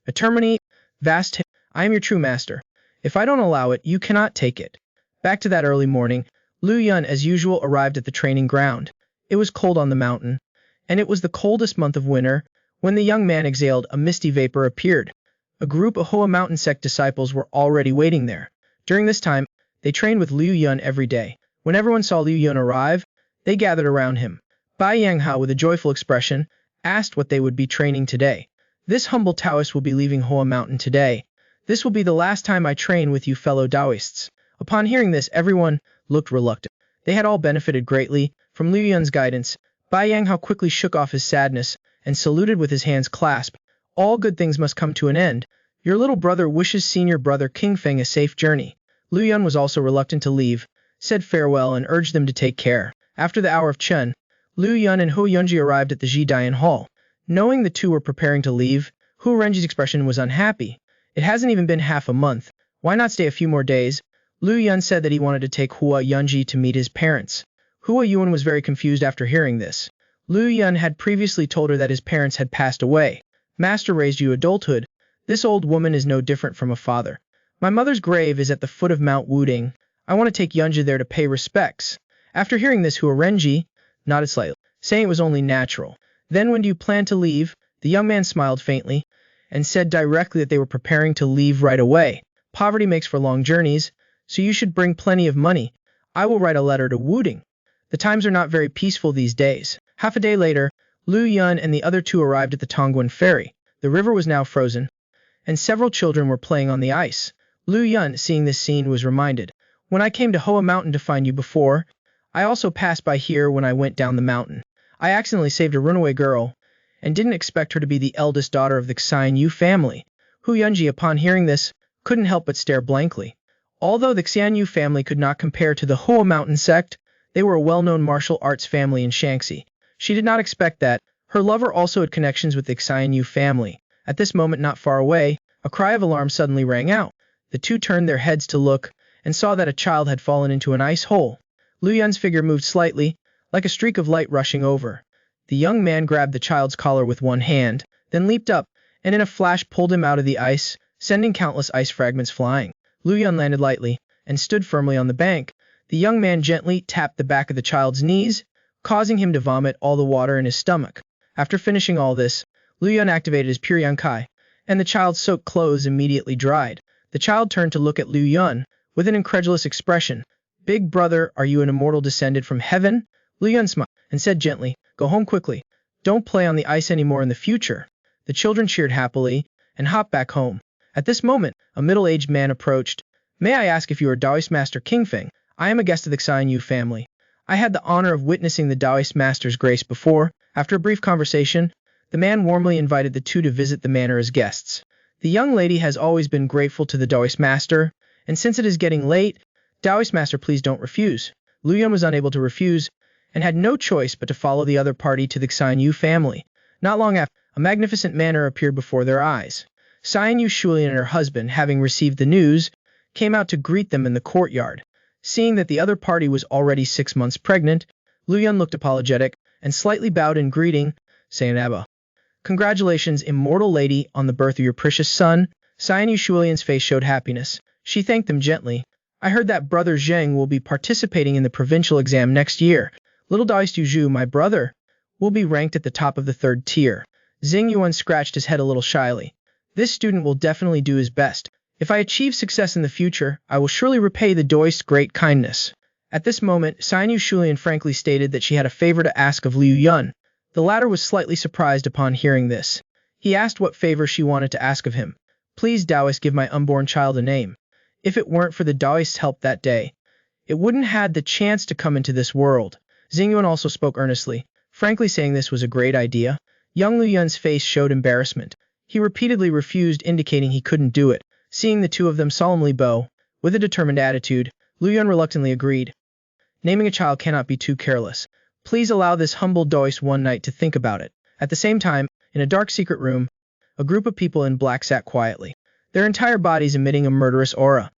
"Eternity, vast, I am your true master. If I don't allow it, you cannot take it." Back to that early morning, Lu Yun as usual arrived at the training ground. It was cold on the mountain, and it was the coldest month of winter. When the young man exhaled, a misty vapor appeared. A group of Hoa Mountain sect disciples were already waiting there. During this time, they trained with Liu Yun every day. When everyone saw Liu Yun arrive, they gathered around him. Bai Yanghao, with a joyful expression, asked what they would be training today. "This humble Taoist will be leaving Hoa Mountain today. This will be the last time I train with you fellow Taoists." Upon hearing this, everyone looked reluctant. They had all benefited greatly from Liu Yun's guidance. Bai Yanghao quickly shook off his sadness and saluted with his hands clasped. "All good things must come to an end. Your little brother wishes senior brother King Feng a safe journey." Liu Yun was also reluctant to leave, said farewell and urged them to take care. After the hour of Chen, Liu Yun and Hu Yunji arrived at the Jidian Hall. Knowing the two were preparing to leave, Hu Renji's expression was unhappy. "It hasn't even been half a month. Why not stay a few more days?" Liu Yun said that he wanted to take Hua Yunji to meet his parents. Hua Yun was very confused after hearing this. Liu Yun had previously told her that his parents had passed away. "Master raised you adulthood. This old woman is no different from a father. My mother's grave is at the foot of Mount Wudang. I want to take Yunji there to pay respects." After hearing this, Hua Renji nodded slightly, saying it was only natural. "Then when do you plan to leave?" The young man smiled faintly, and said directly that they were preparing to leave right away. "Poverty makes for long journeys, so you should bring plenty of money. I will write a letter to Wudang. The times are not very peaceful these days. Half a day later, Lu Yun and the other two arrived at the Tongguan ferry. The river was now frozen, and several children were playing on the ice. Lu Yun, seeing this scene, was reminded, "When I came to Hoa Mountain to find you before, I also passed by here when I went down the mountain. I accidentally saved a runaway girl, and didn't expect her to be the eldest daughter of the Xianyu family." Hu Yunji, upon hearing this, couldn't help but stare blankly. Although the Xianyu family could not compare to the Hoa Mountain sect, they were a well-known martial arts family in Shaanxi. She did not expect that. Her lover also had connections with the Xianyu family. At this moment, not far away, a cry of alarm suddenly rang out. The two turned their heads to look, and saw that a child had fallen into an ice hole. Lu Yun's figure moved slightly, like a streak of light rushing over. The young man grabbed the child's collar with one hand, then leaped up, and in a flash pulled him out of the ice, sending countless ice fragments flying. Lu Yun landed lightly, and stood firmly on the bank. The young man gently tapped the back of the child's knees, causing him to vomit all the water in his stomach. After finishing all this, Lu Yun activated his Pure Yang Kai, and the child's soaked clothes immediately dried. The child turned to look at Lu Yun, with an incredulous expression. "Big brother, are you an immortal descended from heaven?" Lu Yun smiled, and said gently, "Go home quickly. Don't play on the ice anymore in the future." The children cheered happily, and hopped back home. At this moment, a middle-aged man approached. "May I ask if you are Taoist Master King Feng? I am a guest of the Xianyu family. I had the honor of witnessing the Taoist Master's grace before." After a brief conversation, the man warmly invited the two to visit the manor as guests. The young lady has always been grateful to the Taoist Master, and since it is getting late, "Taoist Master, please don't refuse." Lu Yun was unable to refuse, and had no choice but to follow the other party to the Xianyu family. Not long after, a magnificent manor appeared before their eyes. Xianyu Shulian and her husband, having received the news, came out to greet them in the courtyard. Seeing that the other party was already 6 months pregnant, Lu Yun looked apologetic, and slightly bowed in greeting, saying, "Abba, congratulations, immortal lady, on the birth of your precious son." Xianyu Shulian's face showed happiness. She thanked them gently. "I heard that brother Zheng will be participating in the provincial exam next year. Little Daoist Yuzhu, my brother, will be ranked at the top of the 3rd tier." Xing Yuan scratched his head a little shyly. "This student will definitely do his best. If I achieve success in the future, I will surely repay the Daoist's great kindness." At this moment, Xianyu Shulian frankly stated that she had a favor to ask of Liu Yun. The latter was slightly surprised upon hearing this. He asked what favor she wanted to ask of him. "Please, Taoist, give my unborn child a name. If it weren't for the Taoist's help that day, it wouldn't had the chance to come into this world." Xing Yuan also spoke earnestly, frankly saying this was a great idea. Young Liu Yun's face showed embarrassment. He repeatedly refused, indicating he couldn't do it. Seeing the two of them solemnly bow, with a determined attitude, Liu Yun reluctantly agreed. "Naming a child cannot be too careless. Please allow this humble Daoist one night to think about it." At the same time, in a dark secret room, a group of people in black sat quietly, their entire bodies emitting a murderous aura.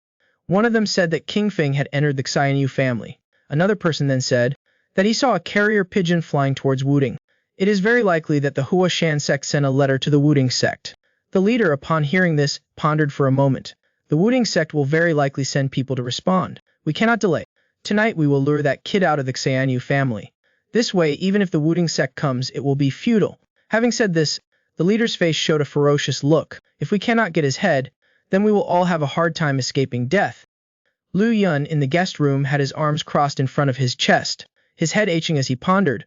One of them said that King Feng had entered the Xianyu family. Another person then said that he saw a carrier pigeon flying towards Wudang. It is very likely that the Hua Shan sect sent a letter to the Wudang sect. The leader, upon hearing this, pondered for a moment. The Wudang sect will very likely send people to respond. We cannot delay. Tonight we will lure that kid out of the Xianyu family. This way, even if the Wudang sect comes, it will be futile. Having said this, the leader's face showed a ferocious look. If we cannot get his head, then we will all have a hard time escaping death. Lu Yun, in the guest room, had his arms crossed in front of his chest, his head aching as he pondered.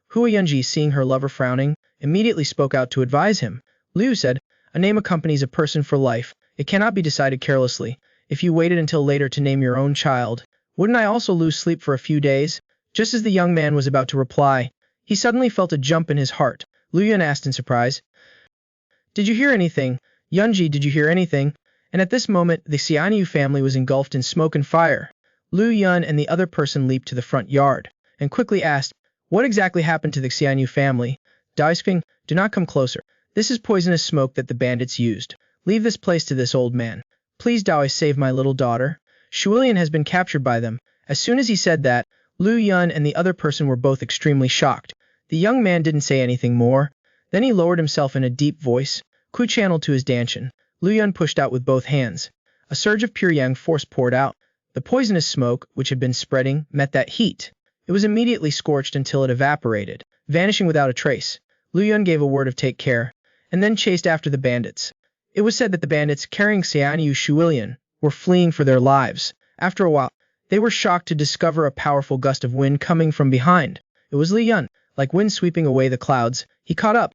Hua Yunji, seeing her lover frowning, immediately spoke out to advise him. Liu said, "A name accompanies a person for life. It cannot be decided carelessly. If you waited until later to name your own child, wouldn't I also lose sleep for a few days?" Just as the young man was about to reply, he suddenly felt a jump in his heart. Lu Yun asked in surprise, "Did you hear anything? Yunji, did you hear anything?" And at this moment, the Xianyu family was engulfed in smoke and fire. Lu Yun and the other person leaped to the front yard, and quickly asked, "What exactly happened to the Xianyu family?" "Daoist, do not come closer. This is poisonous smoke that the bandits used. Leave this place to this old man. Please, Daoist, save my little daughter. Shulian has been captured by them." As soon as he said that, Lu Yun and the other person were both extremely shocked. The young man didn't say anything more. Then he lowered himself in a deep voice, channeled to his dantian. Lu Yun pushed out with both hands. A surge of pure yang force poured out. The poisonous smoke, which had been spreading, met that heat. It was immediately scorched until it evaporated, vanishing without a trace. Lu Yun gave a word of take care, and then chased after the bandits. It was said that the bandits, carrying Xianyu Shuilian, were fleeing for their lives. After a while, They were shocked to discover a powerful gust of wind coming from behind. It was Liu Yun. Like wind sweeping away the clouds, he caught up.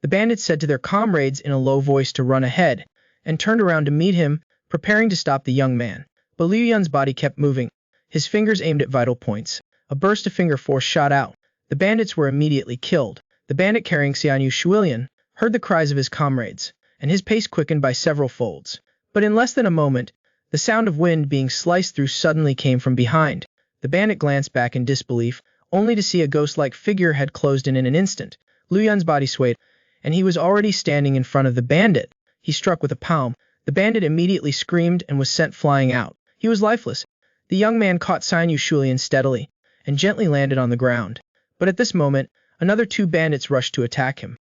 The bandits said to their comrades in a low voice to run ahead, and turned around to meet him, preparing to stop the young man. But Liu Yun's body kept moving, his fingers aimed at vital points. A burst of finger force shot out. The bandits were immediately killed. The bandit carrying Xianyu Shuilian heard the cries of his comrades, and his pace quickened by several folds. But in less than a moment, the sound of wind being sliced through suddenly came from behind. The bandit glanced back in disbelief, only to see a ghost-like figure had closed in an instant. Liu Yun's body swayed, and he was already standing in front of the bandit. He struck with a palm. The bandit immediately screamed and was sent flying out. He was lifeless. The young man caught Xianyu Shuilian steadily, and gently landed on the ground. But at this moment, another two bandits rushed to attack him.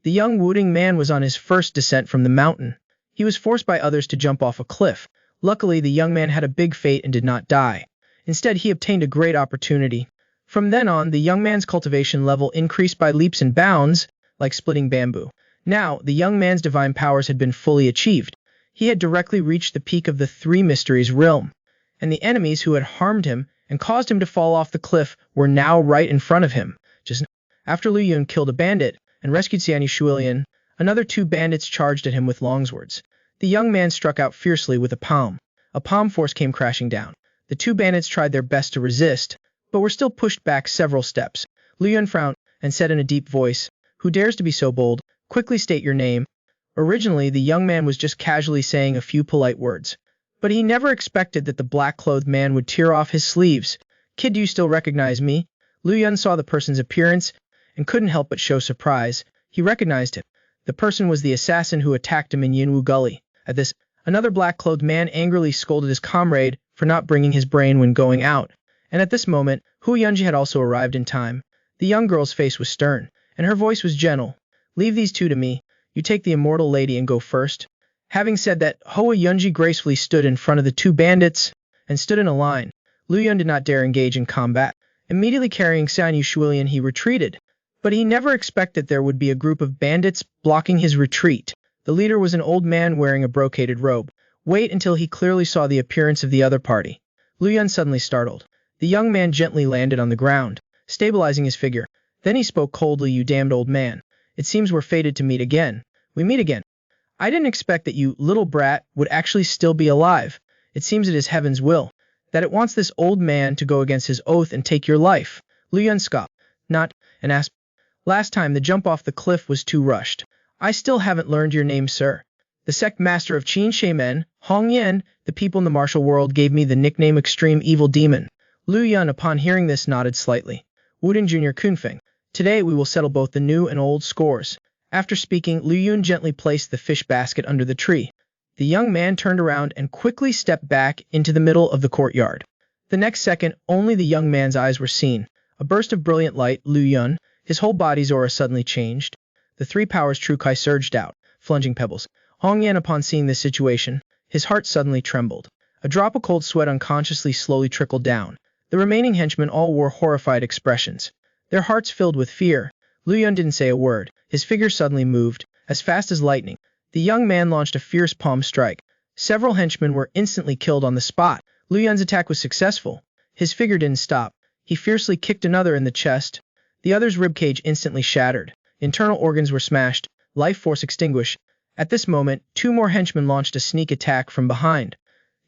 The young Wudang man was on his first descent from the mountain. He was forced by others to jump off a cliff. Luckily, the young man had a big fate and did not die. Instead, he obtained a great opportunity. From then on, the young man's cultivation level increased by leaps and bounds, like splitting bamboo. Now, the young man's divine powers had been fully achieved. He had directly reached the peak of the Three Mysteries realm, and the enemies who had harmed him and caused him to fall off the cliff were now right in front of him. Just after Liu Yun killed a bandit and rescued Xianyu Shuilian, another two bandits charged at him with longswords. The young man struck out fiercely with a palm. A palm force came crashing down. The two bandits tried their best to resist, but were still pushed back several steps. Liu Yun frowned and said in a deep voice, "Who dares to be so bold? Quickly state your name." Originally, the young man was just casually saying a few polite words, but he never expected that the black-clothed man would tear off his sleeves. "Kid, do you still recognize me?" Liu Yun saw the person's appearance and couldn't help but show surprise. He recognized him. The person was the assassin who attacked him in Yinwu Gully. At this, another black-clothed man angrily scolded his comrade for not bringing his brain when going out. And at this moment, Hu Yunji had also arrived in time. The young girl's face was stern, and her voice was gentle. "Leave these two to me. You take the immortal lady and go first." Having said that, Hoa Yunji gracefully stood in front of the two bandits and stood in a line. Liu Yun did not dare engage in combat. Immediately carrying Xianyu Shuilian, he retreated. But he never expected there would be a group of bandits blocking his retreat. The leader was an old man wearing a brocaded robe. Wait until he clearly saw the appearance of the other party. Liu Yun suddenly startled. The young man gently landed on the ground, stabilizing his figure. Then he spoke coldly, "You damned old man. It seems we're fated to meet again. We meet again. I didn't expect that you, little brat, would actually still be alive. It seems it is heaven's will, that it wants this old man to go against his oath and take your life." Liu Yun scoffed, "Not," and asked, "Last time the jump off the cliff was too rushed. I still haven't learned your name, sir." "The sect master of Qin Shaman, Hong Yan. The people in the martial world gave me the nickname Extreme Evil Demon." Liu Yun, upon hearing this, nodded slightly. "Wudang Jr. Kunfeng. Today we will settle both the new and old scores." After speaking, Liu Yun gently placed the fish basket under the tree. The young man turned around and quickly stepped back into the middle of the courtyard. The next second, only the young man's eyes were seen. A burst of brilliant light. Liu Yun, his whole body's aura suddenly changed. The three powers True Kai surged out, flunging pebbles. Hong Yan, upon seeing this situation, his heart suddenly trembled. A drop of cold sweat unconsciously slowly trickled down. The remaining henchmen all wore horrified expressions, their hearts filled with fear. Liu Yun didn't say a word. His figure suddenly moved, as fast as lightning. The young man launched a fierce palm strike. Several henchmen were instantly killed on the spot. Liu Yun's attack was successful. His figure didn't stop. He fiercely kicked another in the chest. The other's ribcage instantly shattered. Internal organs were smashed, life force extinguished. At this moment, two more henchmen launched a sneak attack from behind.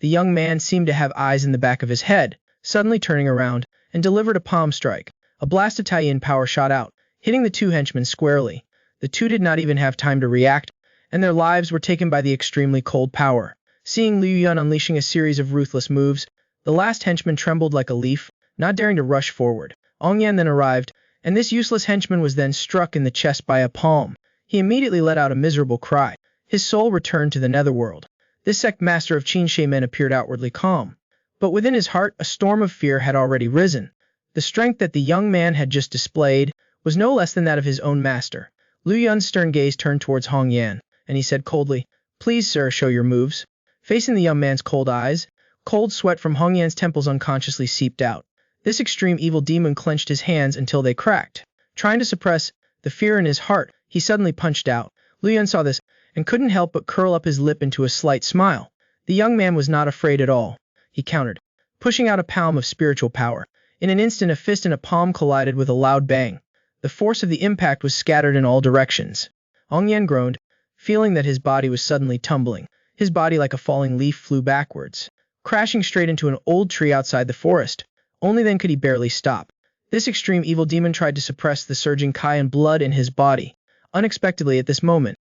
The young man seemed to have eyes in the back of his head, suddenly turning around, and delivered a palm strike. A blast of Taiyin power shot out, hitting the two henchmen squarely. The two did not even have time to react, and their lives were taken by the extremely cold power. Seeing Liu Yun unleashing a series of ruthless moves, the last henchman trembled like a leaf, not daring to rush forward. Hong Yan then arrived, and this useless henchman was then struck in the chest by a palm. He immediately let out a miserable cry. His soul returned to the netherworld. This sect master of Qin Shaman appeared outwardly calm, but within his heart a storm of fear had already risen. The strength that the young man had just displayed was no less than that of his own master. Liu Yun's stern gaze turned towards Hong Yan, and he said coldly, "Please, sir, show your moves." Facing the young man's cold eyes, cold sweat from Hong Yan's temples unconsciously seeped out. This extreme evil demon clenched his hands until they cracked. Trying to suppress the fear in his heart, he suddenly punched out. Liu Yun saw this, and couldn't help but curl up his lip into a slight smile. The young man was not afraid at all. He countered, pushing out a palm of spiritual power. In an instant, a fist and a palm collided with a loud bang. The force of the impact was scattered in all directions. Hong Yan groaned, feeling that his body was suddenly tumbling. His body, like a falling leaf, flew backwards, crashing straight into an old tree outside the forest. Only then could he barely stop. This extreme evil demon tried to suppress the surging Kai and blood in his body. Unexpectedly at this moment,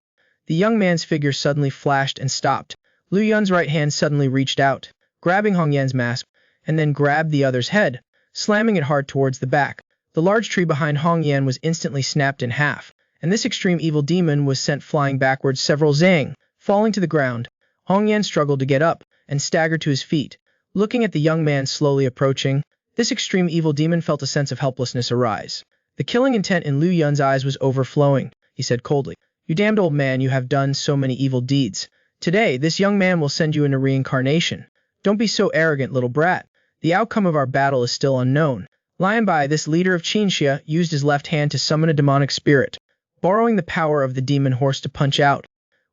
the young man's figure suddenly flashed and stopped. Lu Yun's right hand suddenly reached out, grabbing Hong Yan's mask, and then grabbed the other's head, slamming it hard towards the back. The large tree behind Hong Yan was instantly snapped in half, and this extreme evil demon was sent flying backwards several zang, falling to the ground. Hong Yan struggled to get up and staggered to his feet. Looking at the young man slowly approaching, this extreme evil demon felt a sense of helplessness arise. The killing intent in Lu Yun's eyes was overflowing. He said coldly, "You damned old man, you have done so many evil deeds. Today, this young man will send you into reincarnation. Don't be so arrogant, little brat. The outcome of our battle is still unknown." Lion Bai, this leader of Qinxia, used his left hand to summon a demonic spirit, borrowing the power of the demon horse to punch out,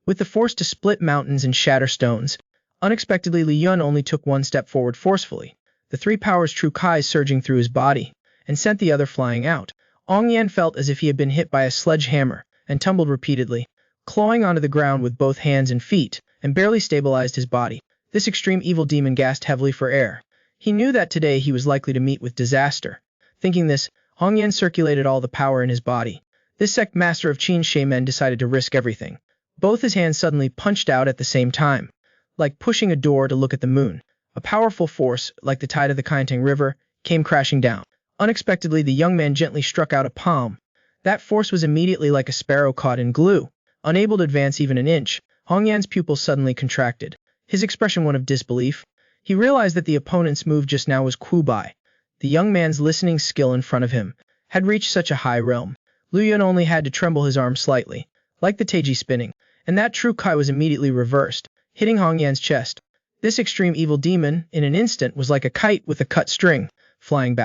with the force to split mountains and shatter stones. Unexpectedly, Li Yun only took one step forward forcefully, the three powers true Kai surging through his body, and sent the other flying out. Hong Yan felt as if he had been hit by a sledgehammer, and tumbled repeatedly, clawing onto the ground with both hands and feet, and barely stabilized his body. This extreme evil demon gasped heavily for air. He knew that today he was likely to meet with disaster. Thinking this, Hong Yan circulated all the power in his body. This sect master of Qin Shaman decided to risk everything. Both his hands suddenly punched out at the same time, like pushing a door to look at the moon. A powerful force, like the tide of the Cultivating river, came crashing down. Unexpectedly, the young man gently struck out a palm. That force was immediately like a sparrow caught in glue. Unable to advance even an inch, Hong Yan's pupils suddenly contracted, his expression one of disbelief. He realized that the opponent's move just now was Kubai. The young man's listening skill in front of him had reached such a high realm. Lu Yun only had to tremble his arm slightly, like the Taiji spinning, and that true Kai was immediately reversed, hitting Hong Yan's chest. This extreme evil demon, in an instant, was like a kite with a cut string, flying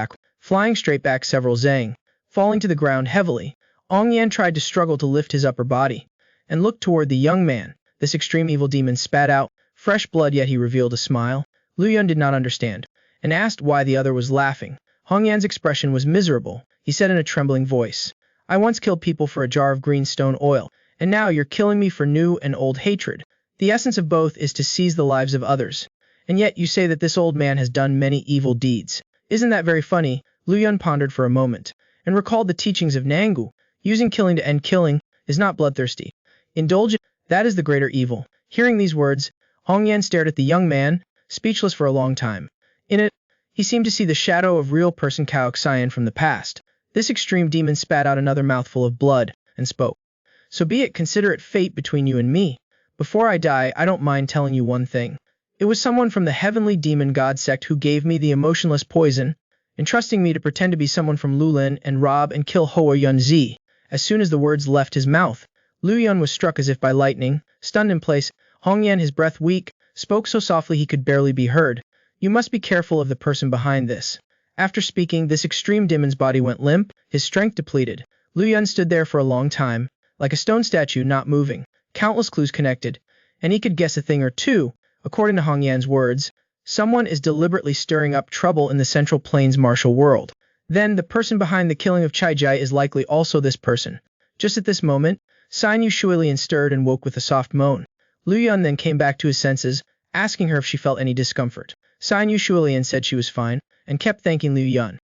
straight back several zang, falling to the ground heavily. Hong Yan tried to struggle to lift his upper body, and looked toward the young man. This extreme evil demon spat out fresh blood, yet he revealed a smile. Lu Yun did not understand, and asked why the other was laughing. Hong Yan's expression was miserable. He said in a trembling voice, "I once killed people for a jar of green stone oil, and now you're killing me for new and old hatred. The essence of both is to seize the lives of others. And yet you say that this old man has done many evil deeds. Isn't that very funny?" Lu Yun pondered for a moment, and recalled the teachings of Nangu. Using killing to end killing is not bloodthirsty. Indulgent, that is the greater evil. Hearing these words, Hong Yan stared at the young man, speechless for a long time. In it, he seemed to see the shadow of real person Cao Xian from the past. This extreme demon spat out another mouthful of blood, and spoke. "So be it, consider it fate between you and me. Before I die, I don't mind telling you one thing. It was someone from the heavenly demon god sect who gave me the emotionless poison, entrusting me to pretend to be someone from Lulin and rob and kill Hoa Yunzi." As soon as the words left his mouth, Lu Yun was struck as if by lightning, stunned in place. Hong Yan, his breath weak, spoke so softly he could barely be heard. "You must be careful of the person behind this." After speaking, this extreme demon's body went limp, his strength depleted. Lu Yun stood there for a long time, like a stone statue not moving. Countless clues connected, and he could guess a thing or two. According to Hong Yan's words, someone is deliberately stirring up trouble in the Central Plains martial world. Then the person behind the killing of Chai Jai is likely also this person. Just at this moment, San Yu Shuilian stirred and woke with a soft moan. Lu Yun then came back to his senses, asking her if she felt any discomfort. San Yu Shuilian said she was fine, and kept thanking Lu Yun.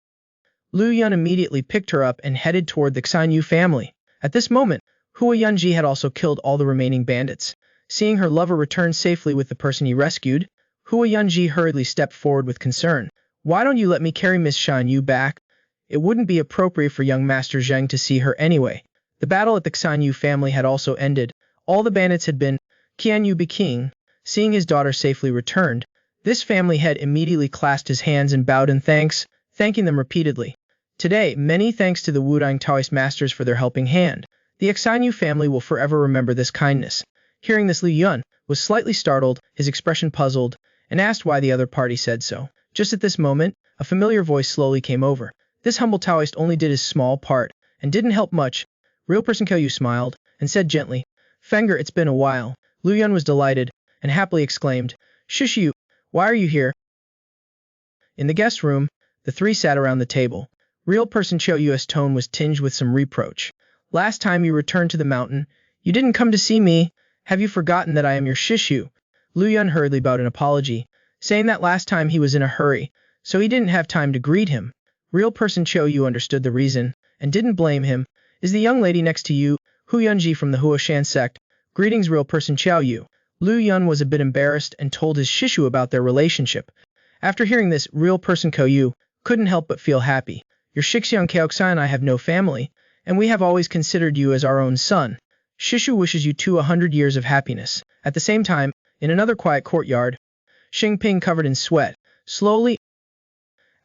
Lu Yun immediately picked her up and headed toward the San Yu family. At this moment, Hua Yunji had also killed all the remaining bandits. Seeing her lover return safely with the person he rescued, Hua Yunji hurriedly stepped forward with concern. "Why don't you let me carry Miss Shan Yu back? It wouldn't be appropriate for young Master Zheng to see her anyway." The battle at the San Yu family had also ended. All the bandits had been. Qian Yu King, seeing his daughter safely returned, this family head immediately clasped his hands and bowed in thanks, thanking them repeatedly. Today, many thanks to the Wudang Taoist masters for their helping hand. The Xinyu family will forever remember this kindness. Hearing this, Lu Yun was slightly startled, his expression puzzled, and asked why the other party said so. Just at this moment, a familiar voice slowly came over. This humble Taoist only did his small part, and didn't help much. Real person Cao Yu smiled, and said gently, "Fenger, it's been a while." Lu Yun was delighted, and happily exclaimed, "Shishu, why are you here?" In the guest room, the three sat around the table. Real person Cho Yu's tone was tinged with some reproach. Last time you returned to the mountain, you didn't come to see me. Have you forgotten that I am your Shishu? Lu Yun hurriedly bowed an apology, saying that last time he was in a hurry, so he didn't have time to greet him. Real person Cho Yu understood the reason, and didn't blame him. Is the young lady next to you, Hu Yunji from the Huoshan sect? Greetings real person Xiao Yu. Lu Yun was a bit embarrassed and told his Shishu about their relationship. After hearing this, real person Ko Yu couldn't help but feel happy. Your Shixiang Kaoxai and I have no family, and we have always considered you as our own son. Shishu wishes you 100 years of happiness. At the same time, in another quiet courtyard, Xingping covered in sweat, slowly.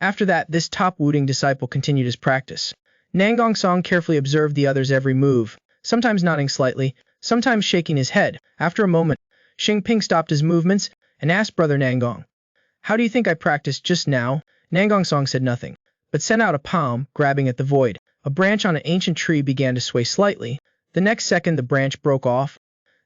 After that, this top Wudang disciple continued his practice. Nangong Song carefully observed the other's every move, sometimes nodding slightly, sometimes shaking his head. After a moment, Xingping stopped his movements and asked Brother Nangong, "How do you think I practiced just now?" Nangong Song said nothing, but sent out a palm, grabbing at the void. A branch on an ancient tree began to sway slightly. The next second the branch broke off.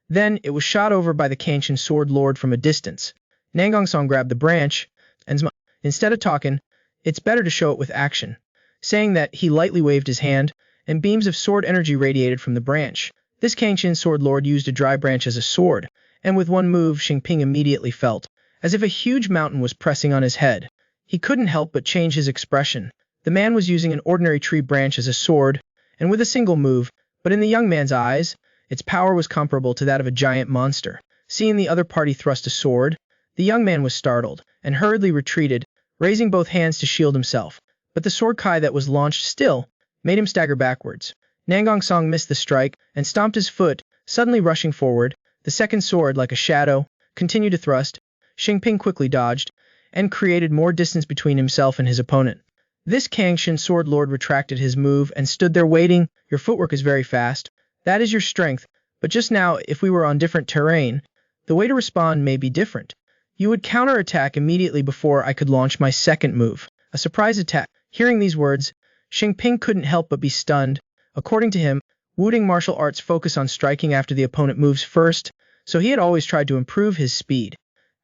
Then it was shot over by the Kanshin sword lord from a distance. Nangong Song grabbed the branch and smiled. Instead of talking, it's better to show it with action. Saying that, he lightly waved his hand, and beams of sword energy radiated from the branch. This Kanshin sword lord used a dry branch as a sword, and with one move Xingping immediately felt as if a huge mountain was pressing on his head. He couldn't help but change his expression. The man was using an ordinary tree branch as a sword, and with a single move, but in the young man's eyes, its power was comparable to that of a giant monster. Seeing the other party thrust a sword, the young man was startled, and hurriedly retreated, raising both hands to shield himself. But the sword kai that was launched still made him stagger backwards. Nangong Song missed the strike, and stomped his foot, suddenly rushing forward. The second sword, like a shadow, continued to thrust. Xingping quickly dodged, and created more distance between himself and his opponent. This Kangshin sword lord retracted his move and stood there waiting. Your footwork is very fast. That is your strength, but just now, if we were on different terrain, the way to respond may be different. You would counterattack immediately before I could launch my second move. A surprise attack. Hearing these words, Xingping couldn't help but be stunned. According to him, Wudang martial arts focus on striking after the opponent moves first, so he had always tried to improve his speed.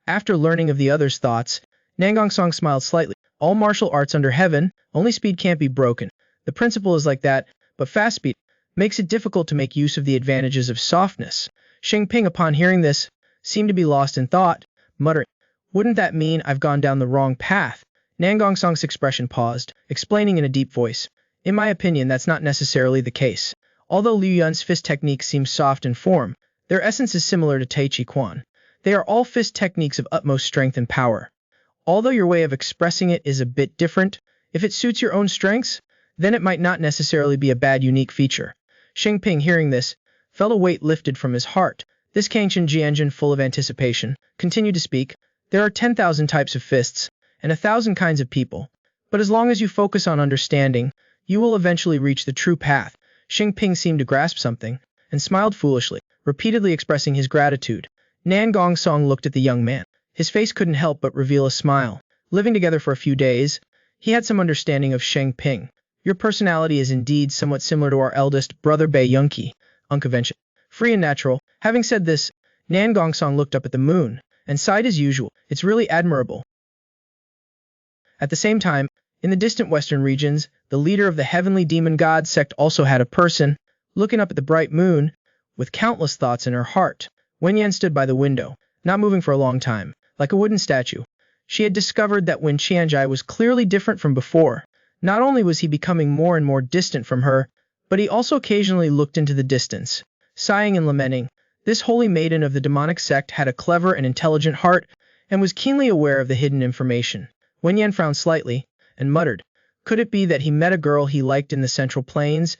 After learning of the other's thoughts, Nangong Song smiled slightly. All martial arts under heaven, only speed can't be broken. The principle is like that, but fast speed makes it difficult to make use of the advantages of softness. Xingping, upon hearing this, seemed to be lost in thought, muttering, "Wouldn't that mean I've gone down the wrong path?" Nangong Song's expression paused, explaining in a deep voice, "In my opinion, that's not necessarily the case. Although Liu Yun's fist technique seems soft in form, their essence is similar to Tai Chi Quan. They are all fist techniques of utmost strength and power. Although your way of expressing it is a bit different, if it suits your own strengths, then it might not necessarily be a bad unique feature." Xingping, hearing this, felt a weight lifted from his heart. This Kangshin Jianjin, full of anticipation, continued to speak. "There are 10,000 types of fists, and 1,000 kinds of people, but as long as you focus on understanding, you will eventually reach the true path." Xingping seemed to grasp something, and smiled foolishly, repeatedly expressing his gratitude. Nangong Song looked at the young man. His face couldn't help but reveal a smile. Living together for a few days, he had some understanding of Xingping. "Your personality is indeed somewhat similar to our eldest brother Bei Yunqi, unconventional, free and natural." Having said this, Nangong Song looked up at the moon, and sighed as usual. "It's really admirable." At the same time, in the distant western regions, the leader of the heavenly demon god sect also had a person, looking up at the bright moon, with countless thoughts in her heart. Wen Yan stood by the window, not moving for a long time, like a wooden statue. She had discovered that when Qianzhai was clearly different from before. Not only was he becoming more and more distant from her, but he also occasionally looked into the distance, sighing and lamenting. This holy maiden of the demonic sect had a clever and intelligent heart, and was keenly aware of the hidden information. Wen Yan frowned slightly, and muttered, "Could it be that he met a girl he liked in the Central Plains?"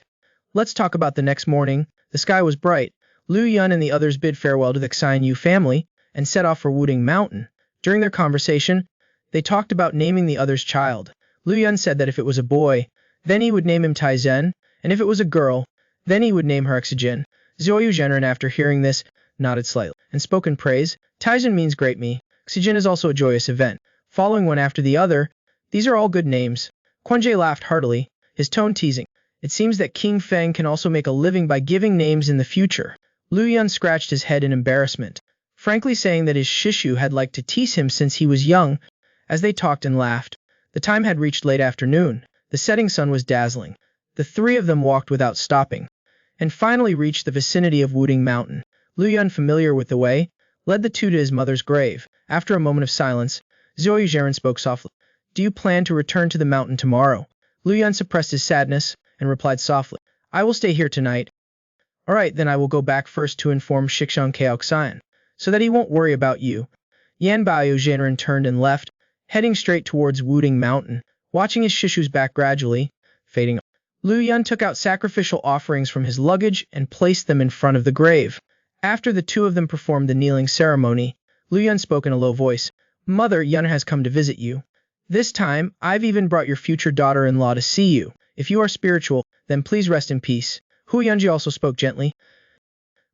Let's talk about the next morning. The sky was bright. Liu Yun and the others bid farewell to the Xian Yu family, and set off for Wudang Mountain. During their conversation, they talked about naming the other's child. Liu Yun said that if it was a boy, then he would name him Taizhen, and if it was a girl, then he would name her Exiled. Zhuoyu Zhenren, after hearing this, nodded slightly, and spoke in praise. Taizhen means great me. Exiled is also a joyous event. Following one after the other, these are all good names. Quanjie laughed heartily, his tone teasing. It seems that King Feng can also make a living by giving names in the future. Liu Yun scratched his head in embarrassment, frankly saying that his Shishu had liked to tease him since he was young. As they talked and laughed, The time had reached late afternoon. The setting sun was dazzling. The three of them walked without stopping, and finally reached the vicinity of Wudang Mountain. Liu Yun, familiar with the way, led the two to his mother's grave. After a moment of silence, Zhou Yuzhen spoke softly. Do you plan to return to the mountain tomorrow? Liu Yun suppressed his sadness and replied softly. I will stay here tonight. All right, then I will go back first to inform Shixong Kaoxian, so that he won't worry about you. Yan Bao Zhenren turned and left, heading straight towards Wudang Mountain, watching his Shishu's back gradually fading. Liu Yun took out sacrificial offerings from his luggage and placed them in front of the grave. After the two of them performed the kneeling ceremony, Liu Yun spoke in a low voice. Mother Yun has come to visit you. This time, I've even brought your future daughter-in-law to see you. If you are spiritual, then please rest in peace. Hu Yunji also spoke gently.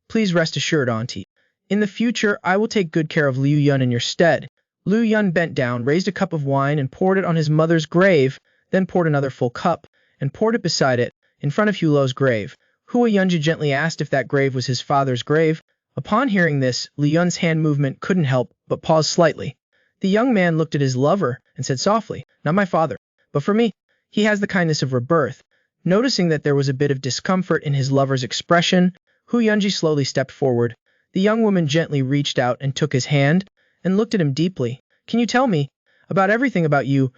Please rest assured, Auntie. In the future, I will take good care of Liu Yun in your stead. Liu Yun bent down, raised a cup of wine and poured it on his mother's grave, then poured another full cup, and poured it beside it, in front of Hulo's grave. Hua Yunji gently asked if that grave was his father's grave. Upon hearing this, Liu Yun's hand movement couldn't help but pause slightly. The young man looked at his lover and said softly, Not my father, but for me. He has the kindness of rebirth. Noticing that there was a bit of discomfort in his lover's expression, Hu Yunji slowly stepped forward. The young woman gently reached out and took his hand, and looked at him deeply. Can you tell me about everything about you?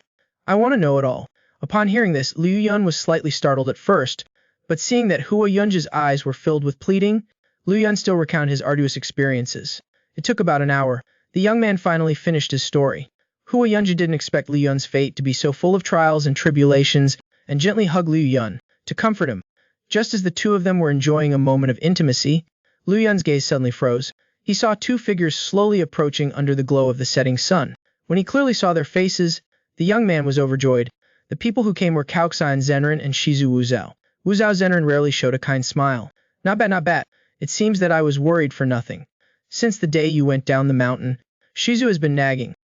I want to know it all. Upon hearing this, Liu Yun was slightly startled at first, but seeing that Hua Yunji's eyes were filled with pleading, Liu Yun still recounted his arduous experiences. It took about an hour. The young man finally finished his story. Hua Yunji didn't expect Liu Yun's fate to be so full of trials and tribulations, and gently hugged Liu Yun to comfort him. Just as the two of them were enjoying a moment of intimacy, Liu Yun's gaze suddenly froze. He saw two figures slowly approaching under the glow of the setting sun. When he clearly saw their faces, the young man was overjoyed. The people who came were Kaoxian Zhenren and Shizu Wuzhao. Wuzhao Zhenren rarely showed a kind smile. Not bad, not bad. It seems that I was worried for nothing. Since the day you went down the mountain, Shizu has been nagging,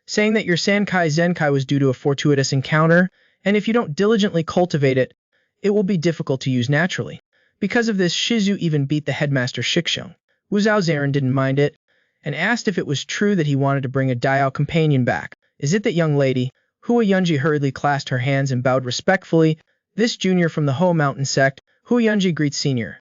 saying that your Sankai Zenkai was due to a fortuitous encounter, and if you don't diligently cultivate it, it will be difficult to use naturally. Because of this, Shizu even beat the headmaster Shixong. Wuzhao Zhenren didn't mind it, and asked if it was true that he wanted to bring a Diao companion back. Is it that young lady? Hua Yunji hurriedly clasped her hands and bowed respectfully. This junior from the Ho Mountain sect, Hua Yunji greets senior.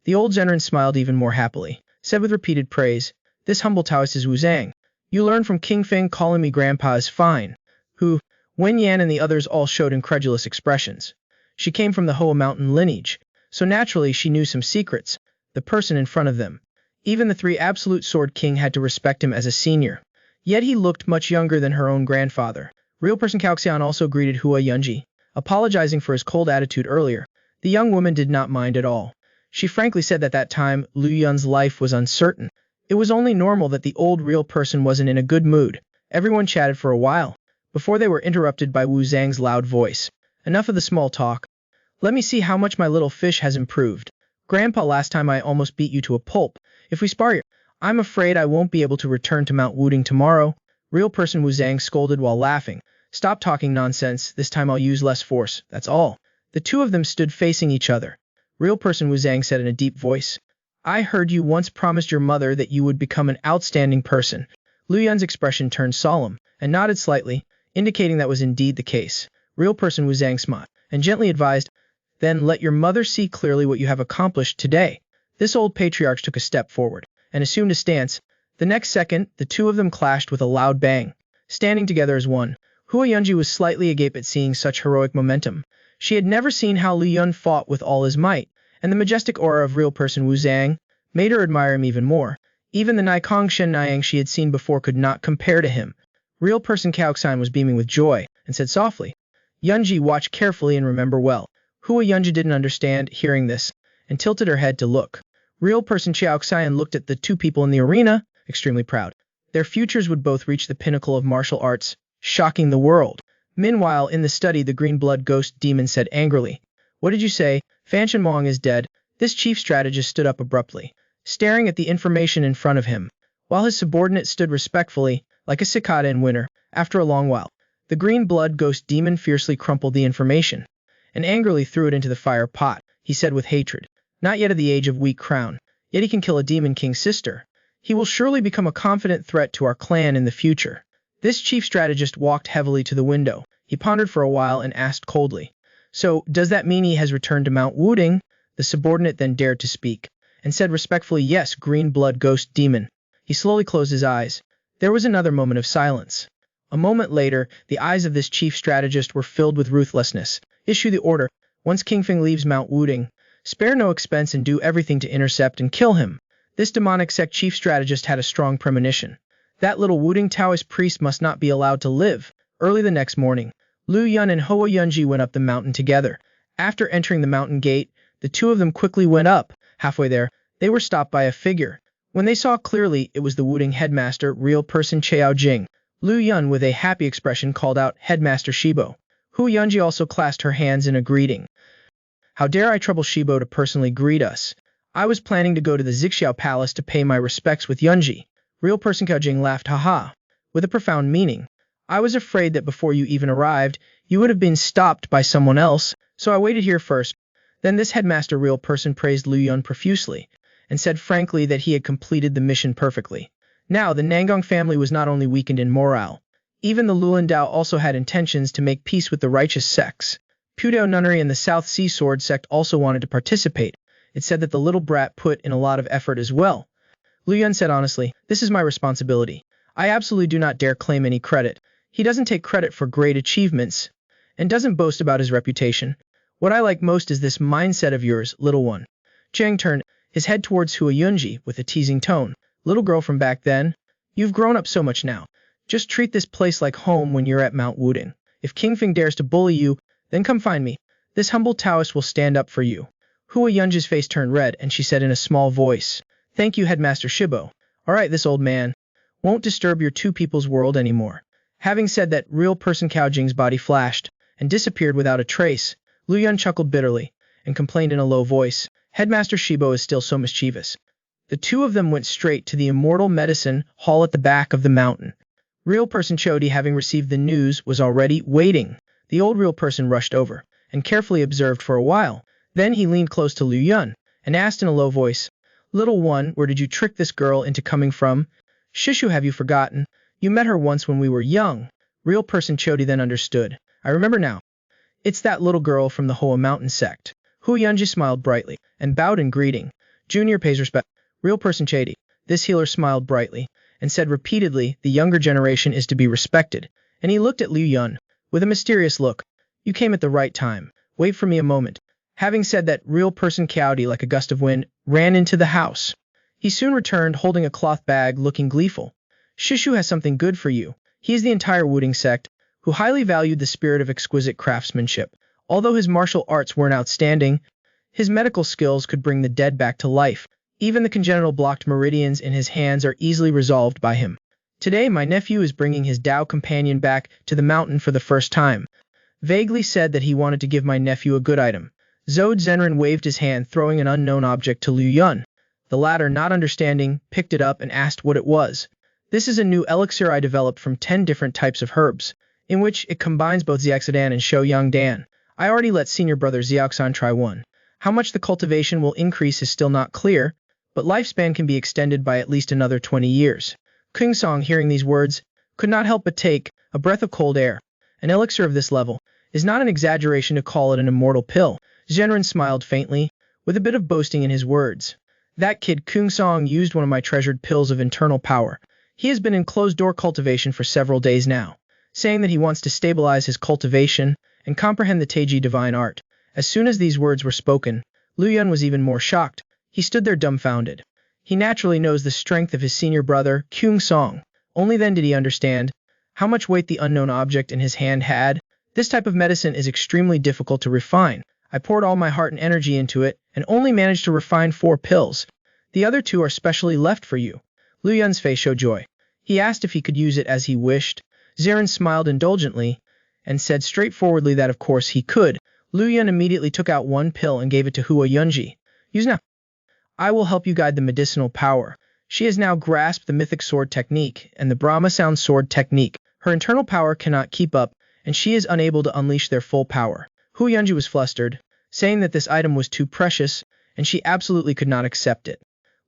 The old Zhenren smiled even more happily, said with repeated praise, This humble Taoist is Wuzang. You learned from King Feng calling me grandpa is fine. Who? Wen Yan and the others all showed incredulous expressions. She came from the Ho Mountain lineage, so naturally she knew some secrets. The person in front of them. Even the three Absolute Sword King had to respect him as a senior. Yet he looked much younger than her own grandfather. Real person Kaoxian also greeted Hua Yunji, apologizing for his cold attitude earlier. The young woman did not mind at all. She frankly said that that time Liu Yun's life was uncertain. It was only normal that the old real person wasn't in a good mood. Everyone chatted for a while, before they were interrupted by Wu Zhang's loud voice. Enough of the small talk. Let me see how much my little fish has improved. Grandpa, last time I almost beat you to a pulp. If we spar, I'm afraid I won't be able to return to Mount Wudang tomorrow. Real person Wu Zhang scolded while laughing. Stop talking nonsense, this time I'll use less force, that's all. The two of them stood facing each other. Real person Wu Zhang said in a deep voice. I heard you once promised your mother that you would become an outstanding person. Liu Yun's expression turned solemn, and nodded slightly, indicating that was indeed the case. Real person Wu Zhang smiled, and gently advised, Then let your mother see clearly what you have accomplished today. This old patriarch took a step forward, and assumed a stance. The next second, the two of them clashed with a loud bang, standing together as one. Hua Yunji was slightly agape at seeing such heroic momentum. She had never seen how Liu Yun fought with all his might, and the majestic aura of real person Wu Zhang made her admire him even more. Even the Nikong Shen Niang she had seen before could not compare to him. Real person Kaoxian was beaming with joy, and said softly, Yunji, watch carefully and remember well. Hua Yunji didn't understand hearing this, and tilted her head to look. Real person Xiaoxian looked at the two people in the arena, extremely proud. Their futures would both reach the pinnacle of martial arts, shocking the world. Meanwhile, in the study, the green blood ghost demon said angrily, What did you say? Fan Shenmong is dead. This chief strategist stood up abruptly, staring at the information in front of him, while his subordinate stood respectfully, like a cicada in winter. After a long while, the green blood ghost demon fiercely crumpled the information, and angrily threw it into the fire pot. He said with hatred, Not yet of the age of weak crown, yet he can kill a demon king's sister. He will surely become a confident threat to our clan in the future. This chief strategist walked heavily to the window. He He pondered for a while and asked coldly, "So, does that mean he has returned to Mount Wudang?" The subordinate then dared to speak, and said respectfully, "Yes, green blood ghost demon." He slowly closed his eyes. There was another moment of silence. A moment later, the eyes of this chief strategist were filled with ruthlessness. "Issue the order. Once King Feng leaves Mount Wudang, spare no expense and do everything to intercept and kill him." This demonic sect chief strategist had a strong premonition. That little Wudang Taoist priest must not be allowed to live. Early the next morning, Liu Yun and Hua Yunji went up the mountain together. After entering the mountain gate, the two of them quickly went up. Halfway there, they were stopped by a figure. When they saw clearly it was the Wudang headmaster, real person Chao Jing. Liu Yun, with a happy expression, called out, "Headmaster Shibo." Hua Yunji also clasped her hands in a greeting. "How dare I trouble Shibo to personally greet us? I was planning to go to the Zixiao Palace to pay my respects with Yunji." Real person Cao Jing laughed, "Haha," with a profound meaning. "I was afraid that before you even arrived, you would have been stopped by someone else, so I waited here first." Then this headmaster real person praised Liu Yun profusely, and said frankly that he had completed the mission perfectly. Now the Nangong family was not only weakened in morale, even the Lulandao also had intentions to make peace with the righteous sects. Pudao Nunnery and the South Sea Sword sect also wanted to participate. It said that the little brat put in a lot of effort as well. Liu Yun said honestly, "This is my responsibility. I absolutely do not dare claim any credit." He doesn't take credit for great achievements, and doesn't boast about his reputation. "What I like most is this mindset of yours, little one." Chang turned his head towards Hua Yunji with a teasing tone. "Little girl from back then, you've grown up so much now. Just treat this place like home when you're at Mount Wudang. If King Feng dares to bully you, then come find me. This humble Taoist will stand up for you." Hua Yunji's face turned red, and she said in a small voice, "Thank you, Headmaster Shibo. Alright, this old man won't disturb your two people's world anymore." Having said that, real person Cao Jing's body flashed and disappeared without a trace. Liu Yun chuckled bitterly and complained in a low voice, "Headmaster Shibo is still so mischievous." The two of them went straight to the immortal medicine hall at the back of the mountain. Real person Chodi, having received the news, was already waiting. The old real person rushed over and carefully observed for a while. Then he leaned close to Liu Yun and asked in a low voice, "Little one, where did you trick this girl into coming from? Shishu, have you forgotten? You met her once when we were young." Real person Chodi then understood. "I remember now. It's that little girl from the Hoa Mountain sect." Hua Yunji smiled brightly and bowed in greeting. "Junior pays respect." Real person Chodi. This healer smiled brightly and said repeatedly, "The younger generation is to be respected." And he looked at Liu Yun with a mysterious look. "You came at the right time. Wait for me a moment." Having said that, real person Coyote, like a gust of wind, ran into the house. He soon returned holding a cloth bag, looking gleeful. "Shishu has something good for you." He is the entire Wudang sect, who highly valued the spirit of exquisite craftsmanship. Although his martial arts weren't outstanding, his medical skills could bring the dead back to life. Even the congenital blocked meridians in his hands are easily resolved by him. "Today my nephew is bringing his Tao companion back to the mountain for the first time. Vaguely said that he wanted to give my nephew a good item." Zhou Zhenren waved his hand, throwing an unknown object to Liu Yun. The latter, not understanding, picked it up and asked what it was. "This is a new elixir I developed from 10 different types of herbs, in which it combines both Xiaoxidan and Shouyangdan. I already let senior brother Xiaoxan try one. How much the cultivation will increase is still not clear, but lifespan can be extended by at least another 20 years. King Song, hearing these words, could not help but take a breath of cold air. An elixir of this level is not an exaggeration to call it an immortal pill. Zhenren smiled faintly, with a bit of boasting in his words. "That kid Kung Song used one of my treasured pills of internal power. He has been in closed-door cultivation for several days now, saying that he wants to stabilize his cultivation and comprehend the Taiji divine art." As soon as these words were spoken, Liu Yun was even more shocked. He stood there dumbfounded. He naturally knows the strength of his senior brother, Kung Song. Only then did he understand how much weight the unknown object in his hand had. "This type of medicine is extremely difficult to refine. I poured all my heart and energy into it, and only managed to refine 4 pills. The other 2 are specially left for you." Liu Yun's face showed joy. He asked if he could use it as he wished. Zeren smiled indulgently, and said straightforwardly that of course he could. Liu Yun immediately took out 1 pill and gave it to Hua Yunji. "Use now. I will help you guide the medicinal power." She has now grasped the mythic sword technique and the Brahma sound sword technique. Her internal power cannot keep up, and she is unable to unleash their full power. Hua Yunji was flustered, saying that this item was too precious, and she absolutely could not accept it.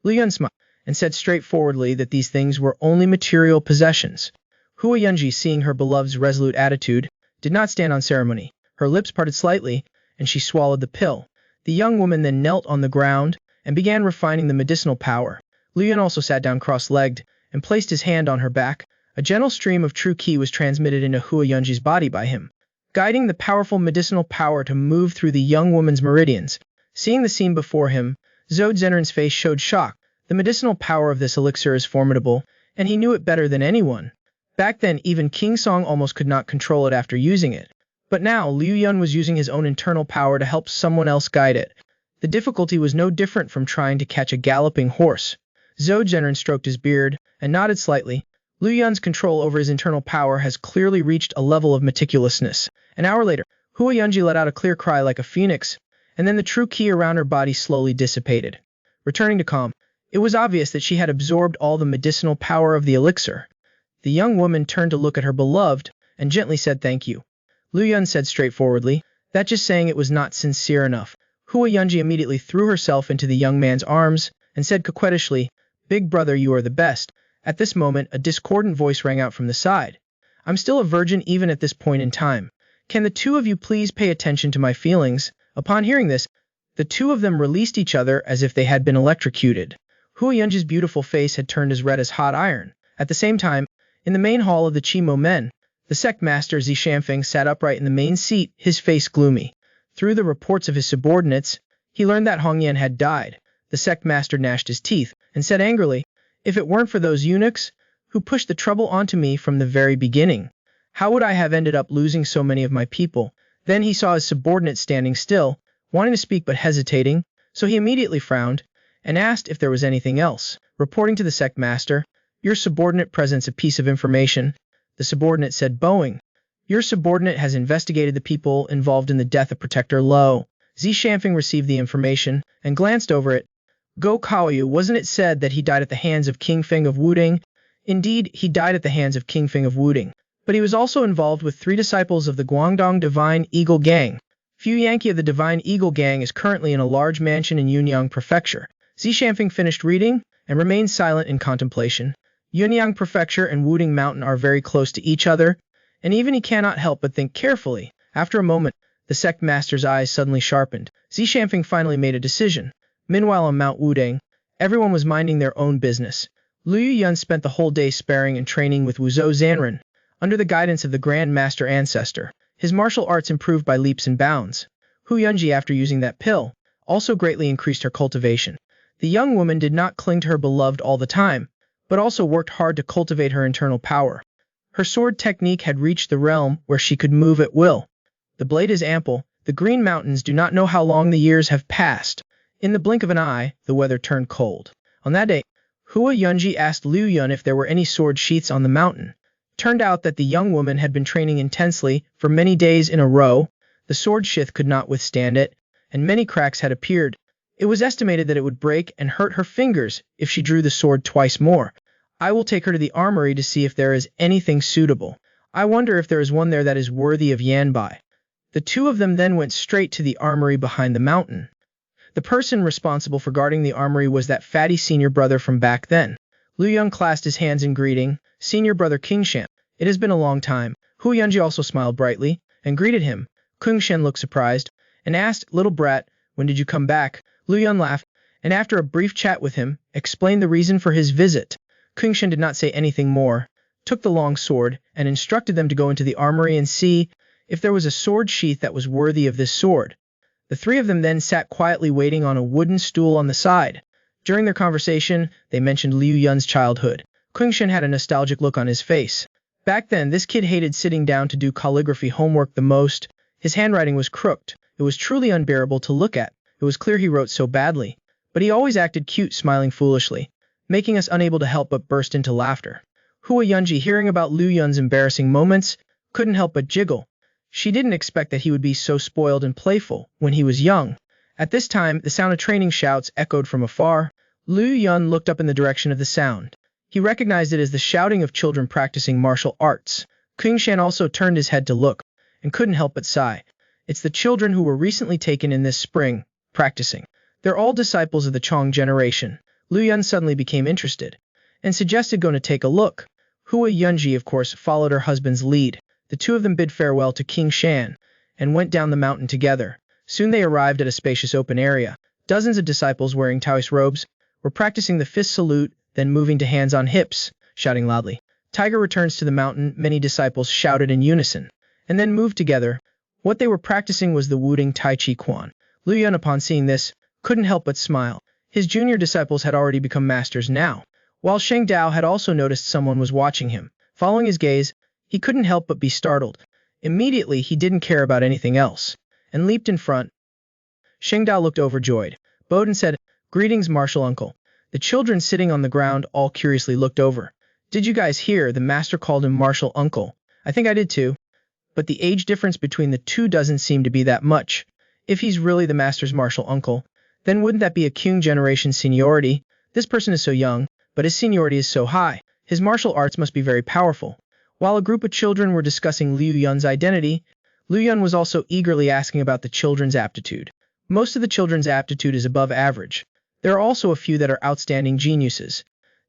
Liu Yun smiled and said straightforwardly that these things were only material possessions. Hua Yunji, seeing her beloved's resolute attitude, did not stand on ceremony. Her lips parted slightly, and she swallowed the pill. The young woman then knelt on the ground and began refining the medicinal power. Liu Yun also sat down cross-legged and placed his hand on her back. A gentle stream of true qi was transmitted into Hua Yunji's body by him, guiding the powerful medicinal power to move through the young woman's meridians. Seeing the scene before him, Zhou Zhenren's face showed shock. The medicinal power of this elixir is formidable, and he knew it better than anyone. Back then, even King Song almost could not control it after using it. But now, Liu Yun was using his own internal power to help someone else guide it. The difficulty was no different from trying to catch a galloping horse. Zhou Zhenren stroked his beard and nodded slightly. Liu Yun's control over his internal power has clearly reached a level of meticulousness. An hour later, Hua Yunji let out a clear cry like a phoenix, and then the true qi around her body slowly dissipated. Returning to calm, it was obvious that she had absorbed all the medicinal power of the elixir. The young woman turned to look at her beloved and gently said thank you. Liu Yun said straightforwardly, that just saying it was not sincere enough. Hua Yunji immediately threw herself into the young man's arms and said coquettishly, "Big brother, you are the best." At this moment, a discordant voice rang out from the side. "I'm still a virgin even at this point in time. Can the two of you please pay attention to my feelings?" Upon hearing this, the two of them released each other as if they had been electrocuted. Hua Yunji's beautiful face had turned as red as hot iron. At the same time, in the main hall of the Qimo men, the sect master Zi Shanfeng sat upright in the main seat, his face gloomy. Through the reports of his subordinates, he learned that Hong Yan had died. The sect master gnashed his teeth and said angrily, "If it weren't for those eunuchs who pushed the trouble onto me from the very beginning, how would I have ended up losing so many of my people?" Then he saw his subordinate standing still, wanting to speak but hesitating, so he immediately frowned and asked if there was anything else. Reporting to the sect master, "Your subordinate presents a piece of information." The subordinate said, bowing. "Your subordinate has investigated the people involved in the death of Protector Lo." Zi Shanfeng received the information and glanced over it. "Go Kaoyu, wasn't it said that he died at the hands of King Feng of Wudang?" Indeed, he died at the hands of King Feng of Wudang, but he was also involved with 3 disciples of the Guangdong Divine Eagle Gang. Fu Yankee of the Divine Eagle Gang is currently in a large mansion in Yunyang Prefecture. Zi Shanfeng finished reading and remained silent in contemplation. Yunyang Prefecture and Wudang Mountain are very close to each other, and even he cannot help but think carefully. After a moment, the sect master's eyes suddenly sharpened. Zi Shanfeng finally made a decision. Meanwhile on Mount Wudang, everyone was minding their own business. Liu Yun spent the whole day sparring and training with Zhou Zhenren, under the guidance of the Grand Master Ancestor. His martial arts improved by leaps and bounds. Hua Yunji, after using that pill, also greatly increased her cultivation. The young woman did not cling to her beloved all the time, but also worked hard to cultivate her internal power. Her sword technique had reached the realm where she could move at will. The blade is ample. The Green Mountains do not know how long the years have passed. In the blink of an eye, the weather turned cold. On that day, Hua Yunji asked Liu Yun if there were any sword sheaths on the mountain. Turned out that the young woman had been training intensely for many days in a row. The sword sheath could not withstand it, and many cracks had appeared. It was estimated that it would break and hurt her fingers if she drew the sword twice more. "I will take her to the armory to see if there is anything suitable. I wonder if there is one there that is worthy of Yanbai." The two of them then went straight to the armory behind the mountain. The person responsible for guarding the armory was that fatty senior brother from back then. Liu Yun clasped his hands in greeting. "Senior brother Kingshan, it has been a long time." Hua Yunji also smiled brightly and greeted him. Kingshan looked surprised and asked, "Little brat, when did you come back?" Liu Yun laughed, and after a brief chat with him, explained the reason for his visit. Kingshan did not say anything more, took the long sword, and instructed them to go into the armory and see if there was a sword sheath that was worthy of this sword. The 3 of them then sat quietly waiting on a wooden stool on the side. During their conversation, they mentioned Liu Yun's childhood. Kingshan had a nostalgic look on his face. Back then, this kid hated sitting down to do calligraphy homework the most. His handwriting was crooked. It was truly unbearable to look at. It was clear he wrote so badly. But he always acted cute, smiling foolishly, making us unable to help but burst into laughter. Hua Yunji, hearing about Liu Yun's embarrassing moments, couldn't help but jiggle. She didn't expect that he would be so spoiled and playful when he was young. At this time, the sound of training shouts echoed from afar. Liu Yun looked up in the direction of the sound. He recognized it as the shouting of children practicing martial arts. Kingshan also turned his head to look, and couldn't help but sigh. It's the children who were recently taken in this spring, practicing. They're all disciples of the Chong generation. Liu Yun suddenly became interested, and suggested going to take a look. Hua Yunji, of course, followed her husband's lead. The two of them bid farewell to King Shan and went down the mountain together. Soon they arrived at a spacious open area. Dozens of disciples wearing Taoist robes were practicing the fist salute, then moving to hands on hips, shouting loudly. Tiger returns to the mountain, many disciples shouted in unison, and then moved together. What they were practicing was the Wudang Tai Chi Quan. Liu Yun, upon seeing this, couldn't help but smile. His junior disciples had already become masters now, while Sheng Dao had also noticed someone was watching him. Following his gaze, he couldn't help but be startled. Immediately, he didn't care about anything else, and leaped in front. Sheng Dao looked overjoyed. Bowed and said, "Greetings, martial uncle." The children sitting on the ground all curiously looked over. "Did you guys hear the master called him martial uncle?" "I think I did too. But the age difference between the two doesn't seem to be that much. If he's really the master's martial uncle, then wouldn't that be a Qing generation seniority? This person is so young, but his seniority is so high. His martial arts must be very powerful." While a group of children were discussing Liu Yun's identity, Liu Yun was also eagerly asking about the children's aptitude. Most of the children's aptitude is above average. There are also a few that are outstanding geniuses.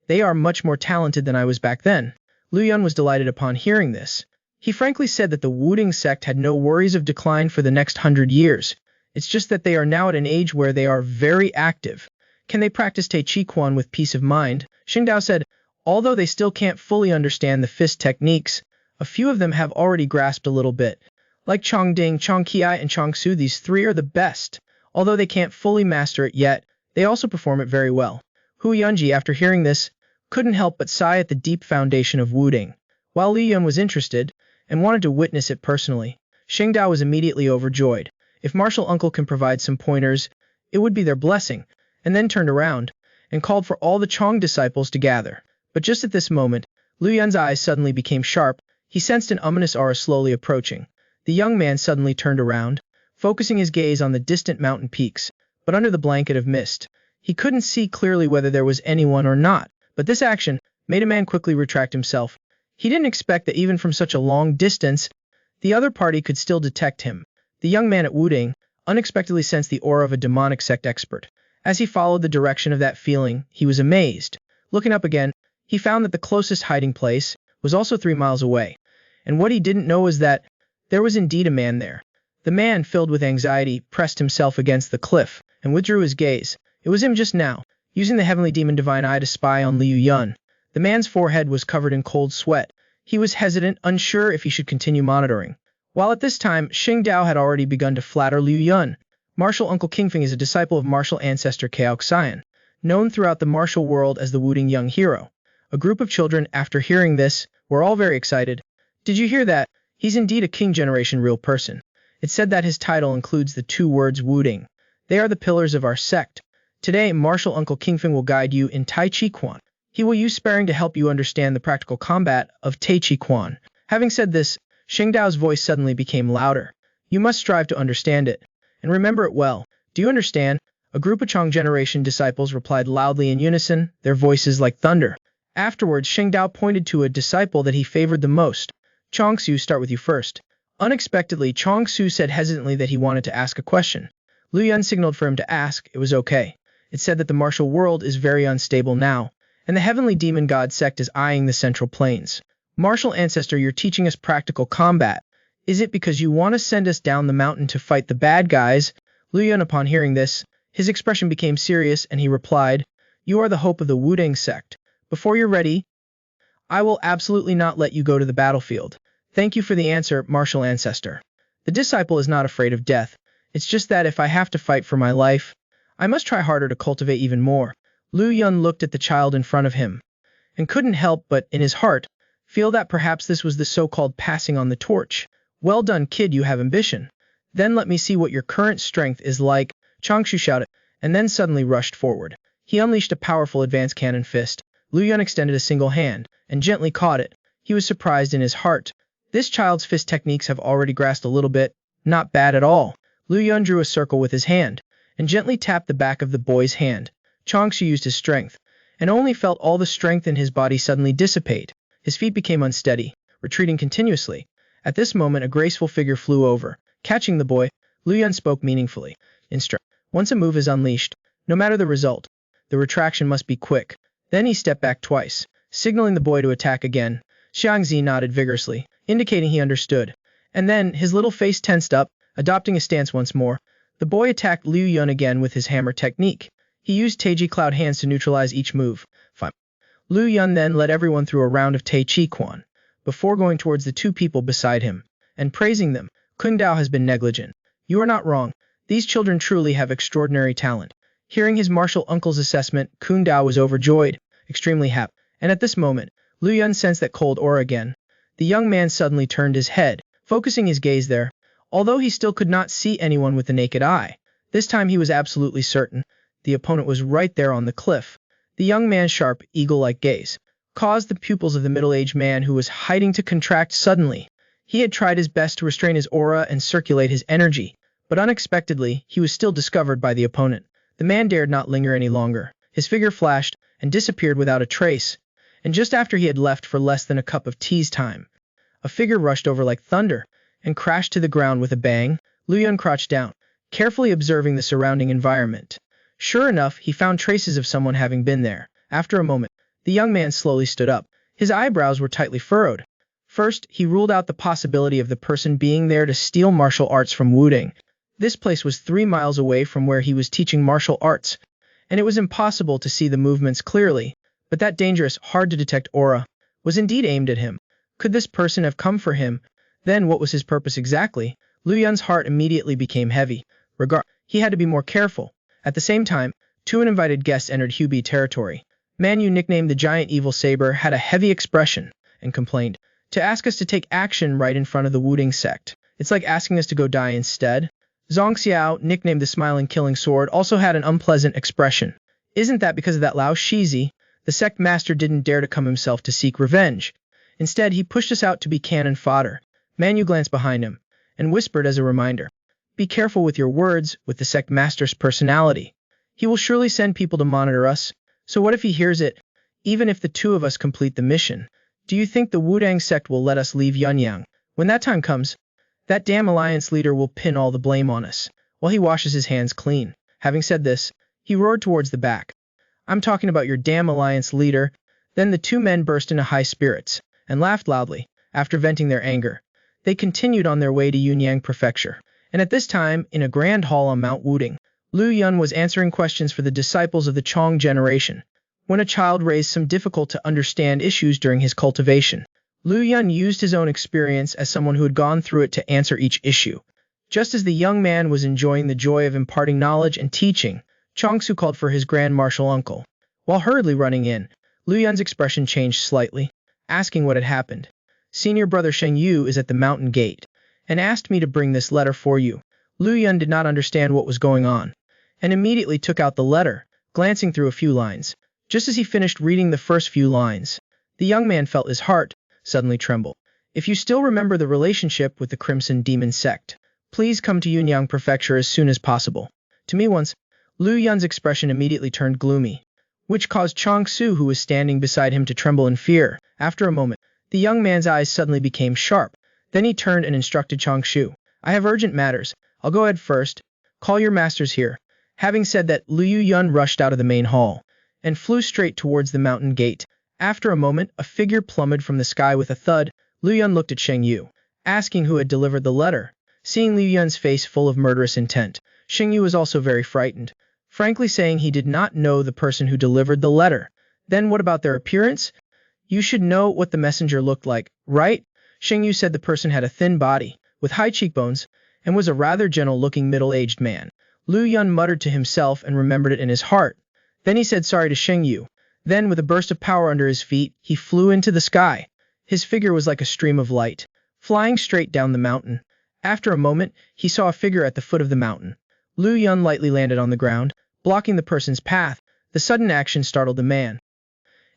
They are much more talented than I was back then. Liu Yun was delighted upon hearing this. He frankly said that the Wudang sect had no worries of decline for the next 100 years. It's just that they are now at an age where they are very active. Can they practice Tai Chi Quan with peace of mind? Sheng Dao said, although they still can't fully understand the fist techniques, a few of them have already grasped a little bit. Like Chongding, Chongqiai, and Chongsu, these three are the best. Although they can't fully master it yet, they also perform it very well. Hu Yunji, after hearing this, couldn't help but sigh at the deep foundation of Wudang. While Liu Yun was interested and wanted to witness it personally, Sheng Dao was immediately overjoyed. If martial uncle can provide some pointers, it would be their blessing, and then turned around and called for all the Chong disciples to gather. But just at this moment, Liu Yun's eyes suddenly became sharp. He sensed an ominous aura slowly approaching. The young man suddenly turned around, focusing his gaze on the distant mountain peaks, but under the blanket of mist, he couldn't see clearly whether there was anyone or not. But this action made a man quickly retract himself. He didn't expect that even from such a long distance, the other party could still detect him. The young man at Wudang unexpectedly sensed the aura of a demonic sect expert. As he followed the direction of that feeling, he was amazed. Looking up again, he found that the closest hiding place was also 3 miles away. And what he didn't know was that there was indeed a man there. The man, filled with anxiety, pressed himself against the cliff and withdrew his gaze. It was him just now, using the heavenly demon divine eye to spy on Liu Yun. The man's forehead was covered in cold sweat. He was hesitant, unsure if he should continue monitoring. While at this time, Sheng Dao had already begun to flatter Liu Yun. Martial Uncle Kingfeng is a disciple of martial ancestor Cao Xian, known throughout the martial world as the Wudang young hero. A group of children, after hearing this, were all very excited. Did you hear that? He's indeed a King generation real person. It's said that his title includes the 2 words Wudang. They are the pillars of our sect. Today, Martial Uncle Kingfeng will guide you in Tai Chi Quan. He will use sparring to help you understand the practical combat of Tai Chi Quan. Having said this, Sheng Dao's voice suddenly became louder. You must strive to understand it, and remember it well. Do you understand? A group of Chong generation disciples replied loudly in unison, their voices like thunder. Afterwards, Sheng Dao pointed to a disciple that he favored the most. Chongsu, start with you first. Unexpectedly, Chongsu said hesitantly that he wanted to ask a question. Liu Yun signaled for him to ask. It was okay. It said that the martial world is very unstable now, and the heavenly demon god sect is eyeing the central plains. Martial ancestor, you're teaching us practical combat. Is it because you want to send us down the mountain to fight the bad guys? Liu Yun, upon hearing this, his expression became serious and he replied, you are the hope of the Wudang sect. Before you're ready, I will absolutely not let you go to the battlefield. Thank you for the answer, martial ancestor. The disciple is not afraid of death. It's just that if I have to fight for my life, I must try harder to cultivate even more. Liu Yun looked at the child in front of him, and couldn't help but, in his heart, feel that perhaps this was the so-called passing on the torch. Well done, kid, you have ambition. Then let me see what your current strength is like. Changshu shouted, and then suddenly rushed forward. He unleashed a powerful advanced cannon fist. Liu Yun extended a single hand, and gently caught it. He was surprised in his heart. This child's fist techniques have already grasped a little bit. Not bad at all. Liu Yun drew a circle with his hand, and gently tapped the back of the boy's hand. Changshu used his strength, and only felt all the strength in his body suddenly dissipate. His feet became unsteady, retreating continuously. At this moment, a graceful figure flew over. Catching the boy, Liu Yun spoke meaningfully. Once a move is unleashed, no matter the result, the retraction must be quick. Then he stepped back twice, signaling the boy to attack again. Xiangzi nodded vigorously. indicating he understood. And then, his little face tensed up, adopting a stance once more. The boy attacked Liu Yun again with his hammer technique. He used Taiji Cloud hands to neutralize each move. Fine. Liu Yun then led everyone through a round of Tai Chi Quan, before going towards the two people beside him, and praising them. Kung Dao has been negligent. You are not wrong. These children truly have extraordinary talent. Hearing his martial uncle's assessment, Kung Dao was overjoyed, extremely happy. And at this moment, Liu Yun sensed that cold aura again. The young man suddenly turned his head, focusing his gaze there. Although he still could not see anyone with the naked eye, this time he was absolutely certain. The opponent was right there on the cliff. The young man's sharp, eagle-like gaze caused the pupils of the middle-aged man who was hiding to contract suddenly. He had tried his best to restrain his aura and circulate his energy, but unexpectedly, he was still discovered by the opponent. The man dared not linger any longer. His figure flashed and disappeared without a trace. And just after he had left for less than a cup of tea's time, a figure rushed over like thunder and crashed to the ground with a bang. Liu Yun crouched down, carefully observing the surrounding environment. Sure enough, he found traces of someone having been there. After a moment, the young man slowly stood up. His eyebrows were tightly furrowed. First, he ruled out the possibility of the person being there to steal martial arts from Wudang. This place was 3 miles away from where he was teaching martial arts, and it was impossible to see the movements clearly, but that dangerous, hard-to-detect aura was indeed aimed at him. Could this person have come for him? Then what was his purpose exactly? Liu Yun's heart immediately became heavy. He had to be more careful. At the same time, 2 uninvited guests entered Hubei territory. Manhwa, nicknamed the Giant Evil Saber, had a heavy expression and complained, "To ask us to take action right in front of the Wudang sect. It's like asking us to go die instead." Zhang Xiao, nicknamed the Smiling Killing Sword, also had an unpleasant expression. "Isn't that because of that Lao Shizi? The sect master didn't dare to come himself to seek revenge. Instead, he pushed us out to be cannon fodder." Manhwa glanced behind him and whispered as a reminder, "Be careful with your words with the sect master's personality. He will surely send people to monitor us. So what if he hears it? Even if the 2 of us complete the mission, do you think the Wudang sect will let us leave Yunyang? When that time comes, that damn alliance leader will pin all the blame on us, while he washes his hands clean." Having said this, he roared towards the back. "I'm talking about your damn alliance leader." Then the 2 men burst into high spirits and laughed loudly. After venting their anger, they continued on their way to Yunyang Prefecture. And at this time, in a grand hall on Mount Wudang, Liu Yun was answering questions for the disciples of the Chong generation, when a child raised some difficult-to-understand issues during his cultivation. Liu Yun used his own experience as someone who had gone through it to answer each issue. Just as the young man was enjoying the joy of imparting knowledge and teaching, Chongsu called for his grand martial uncle. While hurriedly running in, Liu Yun's expression changed slightly, asking what had happened. "Senior brother Sheng Yu is at the mountain gate, and asked me to bring this letter for you." Liu Yun did not understand what was going on, and immediately took out the letter, glancing through a few lines. Just as he finished reading the first few lines, the young man felt his heart suddenly tremble. "If you still remember the relationship with the Crimson Demon sect, please come to Yunyang Prefecture as soon as possible. To me once." Liu Yun's expression immediately turned gloomy, which caused Chong Su, who was standing beside him, to tremble in fear. After a moment, the young man's eyes suddenly became sharp. Then he turned and instructed Chong Su, "I have urgent matters. I'll go ahead first. Call your masters here." Having said that, Liu Yun rushed out of the main hall and flew straight towards the mountain gate. After a moment, a figure plummeted from the sky with a thud. Liu Yun looked at Sheng Yu, asking who had delivered the letter. Seeing Liu Yun's face full of murderous intent, Sheng Yu was also very frightened, frankly saying he did not know the person who delivered the letter. "Then what about their appearance? You should know what the messenger looked like, right?" Sheng Yu said the person had a thin body, with high cheekbones, and was a rather gentle-looking middle-aged man. Liu Yun muttered to himself and remembered it in his heart. Then he said sorry to Sheng Yu. Then, with a burst of power under his feet, he flew into the sky. His figure was like a stream of light, flying straight down the mountain. After a moment, he saw a figure at the foot of the mountain. Liu Yun lightly landed on the ground, blocking the person's path. The sudden action startled the man,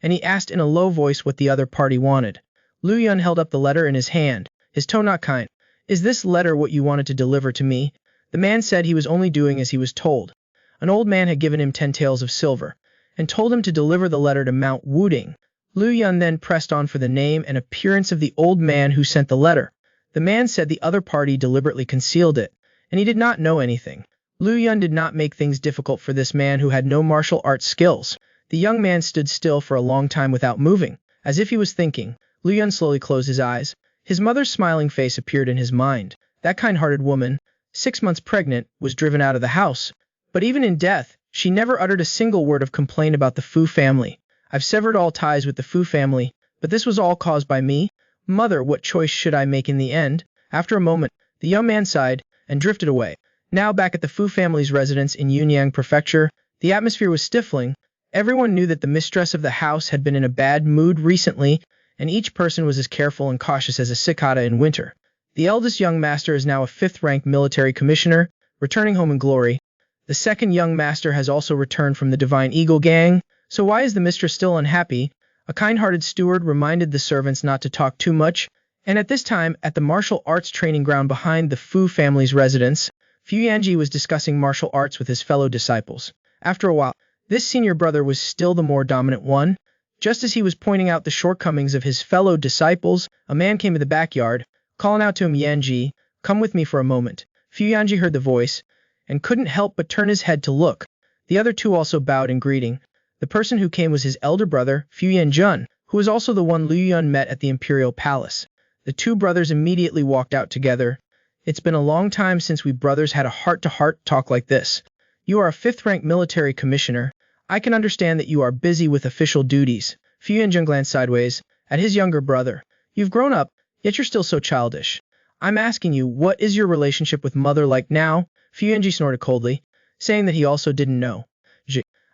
and he asked in a low voice what the other party wanted. Liu Yun held up the letter in his hand, his tone not kind. "Is this letter what you wanted to deliver to me?" The man said he was only doing as he was told. An old man had given him 10 taels of silver, and told him to deliver the letter to Mount Wudang. Liu Yun then pressed on for the name and appearance of the old man who sent the letter. The man said the other party deliberately concealed it, and he did not know anything. Liu Yun did not make things difficult for this man who had no martial arts skills. The young man stood still for a long time without moving, as if he was thinking. Liu Yun slowly closed his eyes. His mother's smiling face appeared in his mind. That kind-hearted woman, 6 months pregnant, was driven out of the house. But even in death, she never uttered a single word of complaint about the Fu family. I've severed all ties with the Fu family, but this was all caused by me. Mother, what choice should I make in the end? After a moment, the young man sighed and drifted away. Now back at the Fu family's residence in Yunyang Prefecture, the atmosphere was stifling. Everyone knew that the mistress of the house had been in a bad mood recently, and each person was as careful and cautious as a cicada in winter. The eldest young master is now a 5th-ranked military commissioner, returning home in glory. The second young master has also returned from the Divine Eagle gang, so why is the mistress still unhappy? A kind-hearted steward reminded the servants not to talk too much, and at this time, at the martial arts training ground behind the Fu family's residence, Fu Yanji was discussing martial arts with his fellow disciples. After a while, this senior brother was still the more dominant one. Just as he was pointing out the shortcomings of his fellow disciples, a man came to the backyard, calling out to him, "Yanji, come with me for a moment." Fu Yanji heard the voice, and couldn't help but turn his head to look. The other two also bowed in greeting. The person who came was his elder brother, Fu Yanjun, who was also the one Liu Yun met at the Imperial Palace. The two brothers immediately walked out together. It's been a long time since we brothers had a heart-to-heart talk like this. You are a 5th-ranked military commissioner. I can understand that you are busy with official duties. Fu Yanjun glanced sideways at his younger brother. You've grown up, yet you're still so childish. I'm asking you, what is your relationship with mother like now? Fu Yanji snorted coldly, saying that he also didn't know.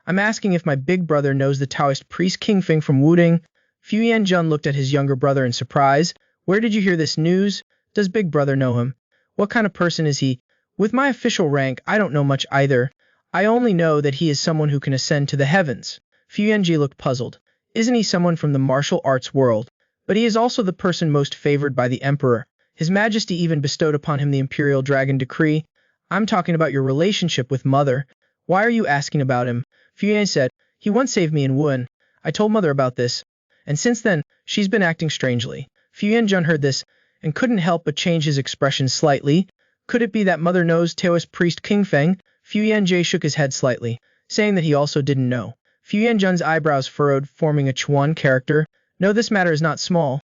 I'm asking if my big brother knows the Taoist priest King Feng from Wudang. Fu Yanjun looked at his younger brother in surprise. Where did you hear this news? Does big brother know him? What kind of person is he? With my official rank, I don't know much either. I only know that he is someone who can ascend to the heavens. Fu Yanji looked puzzled. Isn't he someone from the martial arts world? But he is also the person most favored by the emperor. His Majesty even bestowed upon him the Imperial Dragon Decree. I'm talking about your relationship with mother. Why are you asking about him? Fu Yanji said, he once saved me in Wuhan. I told mother about this, and since then, she's been acting strangely. Fu Yanjun heard this, and couldn't help but change his expression slightly. Could it be that mother knows Taoist priest King Feng? Fu Yanjie shook his head slightly, saying that he also didn't know. Fu Yanjun's eyebrows furrowed, forming a Chuan character. No, this matter is not small.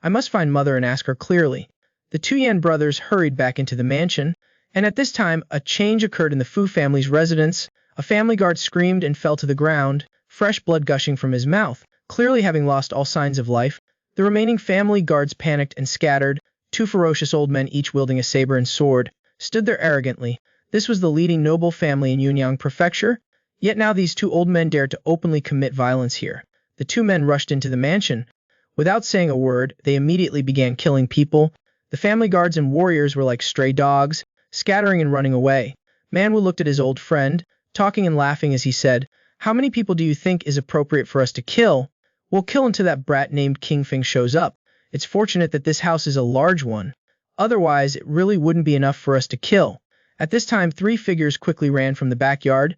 I must find mother and ask her clearly. The two Yan brothers hurried back into the mansion, and at this time, a change occurred in the Fu family's residence. A family guard screamed and fell to the ground, fresh blood gushing from his mouth, clearly having lost all signs of life. The remaining family guards panicked and scattered. Two ferocious old men, each wielding a saber and sword, stood there arrogantly. This was the leading noble family in Yunyang Prefecture, yet now these two old men dared to openly commit violence here. The two men rushed into the mansion. Without saying a word, they immediately began killing people. The family guards and warriors were like stray dogs, scattering and running away. Manhwa looked at his old friend, talking and laughing as he said, "How many people do you think is appropriate for us to kill? We'll kill until that brat named King Feng shows up. It's fortunate that this house is a large one. Otherwise, it really wouldn't be enough for us to kill." At this time, three figures quickly ran from the backyard.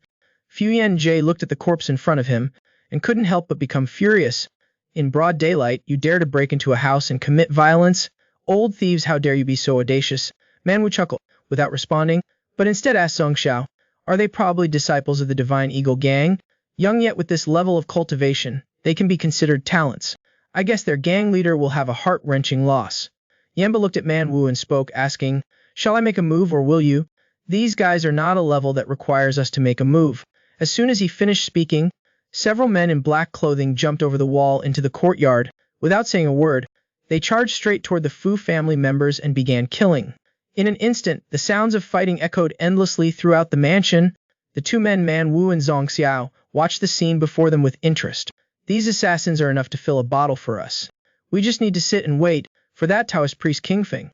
Fu Yanjie looked at the corpse in front of him, and couldn't help but become furious. In broad daylight, you dare to break into a house and commit violence? Old thieves, how dare you be so audacious? Manhwa chuckled, without responding, but instead asked Song Xiao, are they probably disciples of the Divine Eagle gang? Young yet with this level of cultivation, they can be considered talents. I guess their gang leader will have a heart-wrenching loss. Yamba looked at Manhwa and spoke, asking, shall I make a move or will you? These guys are not a level that requires us to make a move. As soon as he finished speaking, several men in black clothing jumped over the wall into the courtyard. Without saying a word, they charged straight toward the Fu family members and began killing. In an instant, the sounds of fighting echoed endlessly throughout the mansion. The two men, Manhwa and Zhong Xiao, watched the scene before them with interest. These assassins are enough to fill a bottle for us. We just need to sit and wait for that Taoist priest King Feng.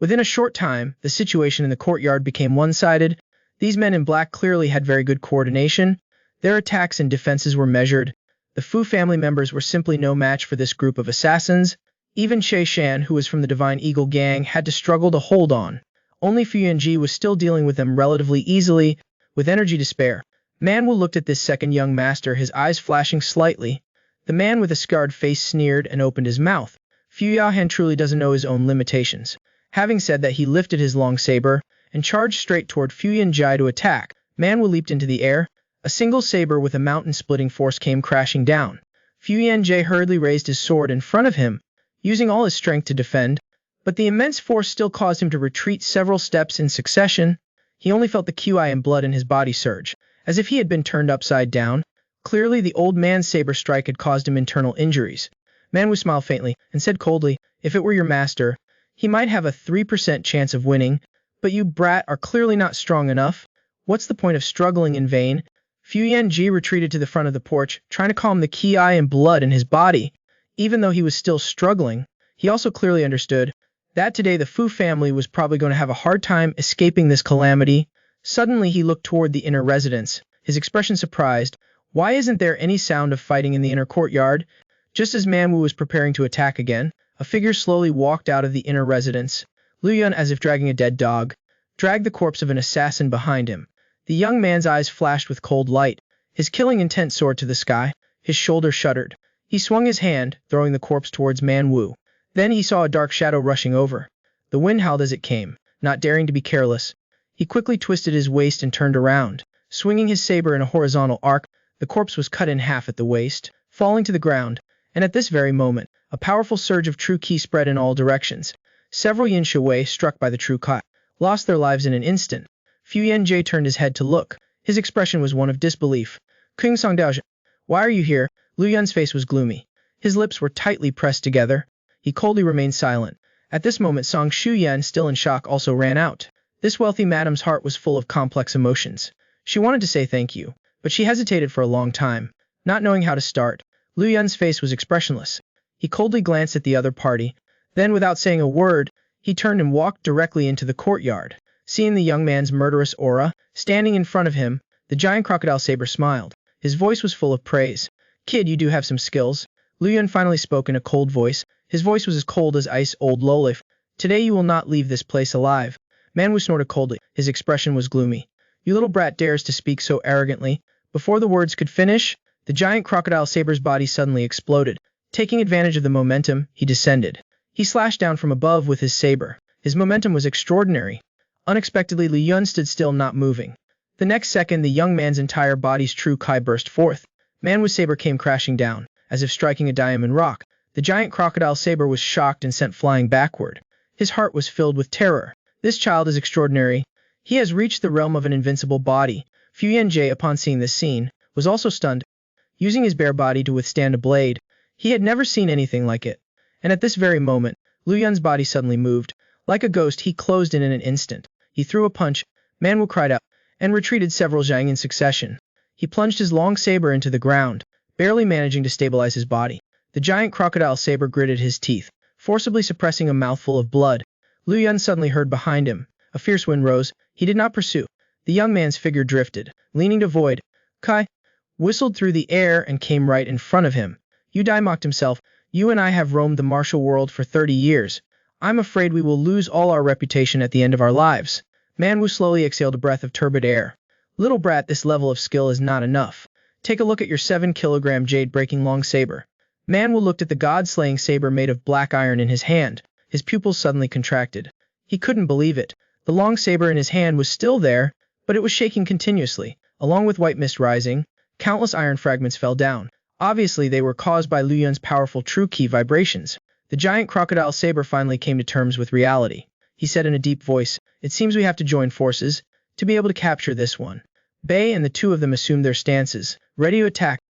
Within a short time, the situation in the courtyard became one-sided. These men in black clearly had very good coordination. Their attacks and defenses were measured. The Fu family members were simply no match for this group of assassins. Even Shay Shan, who was from the Divine Eagle gang, had to struggle to hold on. Only Fu Yanji was still dealing with them relatively easily, with energy to spare. Manhwa looked at this second young master, his eyes flashing slightly. The man with a scarred face sneered and opened his mouth. Fu Yahan truly doesn't know his own limitations. Having said that, he lifted his long saber and charged straight toward Fu Yanji to attack. Manhwa leaped into the air. A single saber with a mountain-splitting force came crashing down. Fu Yanji hurriedly raised his sword in front of him. using all his strength to defend, but the immense force still caused him to retreat several steps in succession. He only felt the QI and blood in his body surge, as if he had been turned upside down. Clearly the old man's saber strike had caused him internal injuries. Manhwa smiled faintly and said coldly, "If it were your master, he might have a 3% chance of winning, but you brat are clearly not strong enough. What's the point of struggling in vain?" Fu Yanji retreated to the front of the porch, trying to calm the QI and blood in his body. Even though he was still struggling, he also clearly understood that today the Fu family was probably going to have a hard time escaping this calamity. Suddenly he looked toward the inner residence, his expression surprised. Why isn't there any sound of fighting in the inner courtyard? Just as Manhwa was preparing to attack again, a figure slowly walked out of the inner residence. Luyun, as if dragging a dead dog, dragged the corpse of an assassin behind him. The young man's eyes flashed with cold light. His killing intent soared to the sky. His shoulder shuddered. He swung his hand, throwing the corpse towards Manhwa. Then he saw a dark shadow rushing over. The wind howled as it came, not daring to be careless. He quickly twisted his waist and turned around. Swinging his saber in a horizontal arc, the corpse was cut in half at the waist, falling to the ground. And at this very moment, a powerful surge of true ki spread in all directions. Several Yin Shui, struck by the true ki, lost their lives in an instant. Fu Yanji turned his head to look. His expression was one of disbelief. "Kung Song Daoji, why are you here?" Lu Yun's face was gloomy. His lips were tightly pressed together. He coldly remained silent. At this moment Song Shuyan, still in shock, also ran out. This wealthy madam's heart was full of complex emotions. She wanted to say thank you, but she hesitated for a long time, not knowing how to start. Lu Yun's face was expressionless. He coldly glanced at the other party. Then, without saying a word, he turned and walked directly into the courtyard. Seeing the young man's murderous aura standing in front of him, the giant crocodile saber smiled. His voice was full of praise. "Kid, you do have some skills." Lu Yun finally spoke in a cold voice. His voice was as cold as ice. "Old Lolif, today you will not leave this place alive." Manhwa snorted coldly. His expression was gloomy. "You little brat dares to speak so arrogantly." Before the words could finish, the giant crocodile saber's body suddenly exploded. Taking advantage of the momentum, he descended. He slashed down from above with his saber. His momentum was extraordinary. Unexpectedly, Lu Yun stood still, not moving. The next second, the young man's entire body's true kai burst forth. Manhwa's saber came crashing down, as if striking a diamond rock. The giant crocodile saber was shocked and sent flying backward. His heart was filled with terror. This child is extraordinary. He has reached the realm of an invincible body. Fu Yanji, upon seeing this scene, was also stunned. Using his bare body to withstand a blade, he had never seen anything like it. And at this very moment, Lu Yun's body suddenly moved. Like a ghost, he closed in an instant. He threw a punch. Manhwa cried out, and retreated several zhang in succession. He plunged his long saber into the ground, barely managing to stabilize his body. The giant crocodile saber gritted his teeth, forcibly suppressing a mouthful of blood. Lu Yun suddenly heard behind him. A fierce wind rose. He did not pursue. The young man's figure drifted, leaning to void. Kai whistled through the air and came right in front of him. "You die," mocked himself. "You and I have roamed the martial world for 30 years. I'm afraid we will lose all our reputation at the end of our lives." Manhwa slowly exhaled a breath of turbid air. "Little brat, this level of skill is not enough. Take a look at your 7-kilogram jade-breaking long saber." Manhwa looked at the god-slaying saber made of black iron in his hand. His pupils suddenly contracted. He couldn't believe it. The long saber in his hand was still there, but it was shaking continuously. Along with white mist rising, countless iron fragments fell down. Obviously, they were caused by Lu Yun's powerful true ki vibrations. The giant crocodile saber finally came to terms with reality. He said in a deep voice, "It seems we have to join forces to be able to capture this one." Bei and the two of them assumed their stances, ready to attack.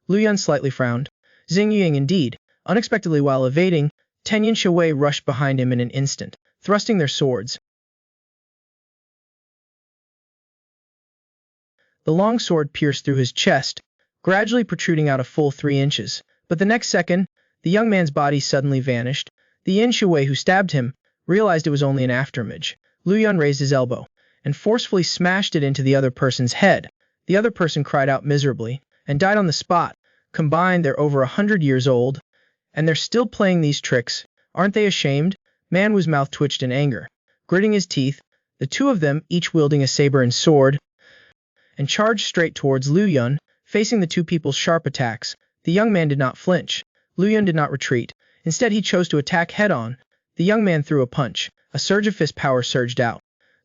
Lu Yun slightly frowned. Xing Ying, indeed. Unexpectedly, while evading, Tenyin Shui rushed behind him in an instant, thrusting their swords. The long sword pierced through his chest, gradually protruding out a full 3 inches. But the next second, the young man's body suddenly vanished. The Yin Shui who stabbed him realized it was only an afterimage. Lu Yun raised his elbow and forcefully smashed it into the other person's head. The other person cried out miserably and died on the spot. Combined, they're over 100 years old, and they're still playing these tricks. Aren't they ashamed? Manhwa's mouth twitched in anger. Gritting his teeth, the two of them, each wielding a saber and sword, and charged straight towards Lu Yun. Facing the two people's sharp attacks, the young man did not flinch. Lu Yun did not retreat. Instead, he chose to attack head-on. The young man threw a punch. A surge of fist power surged out.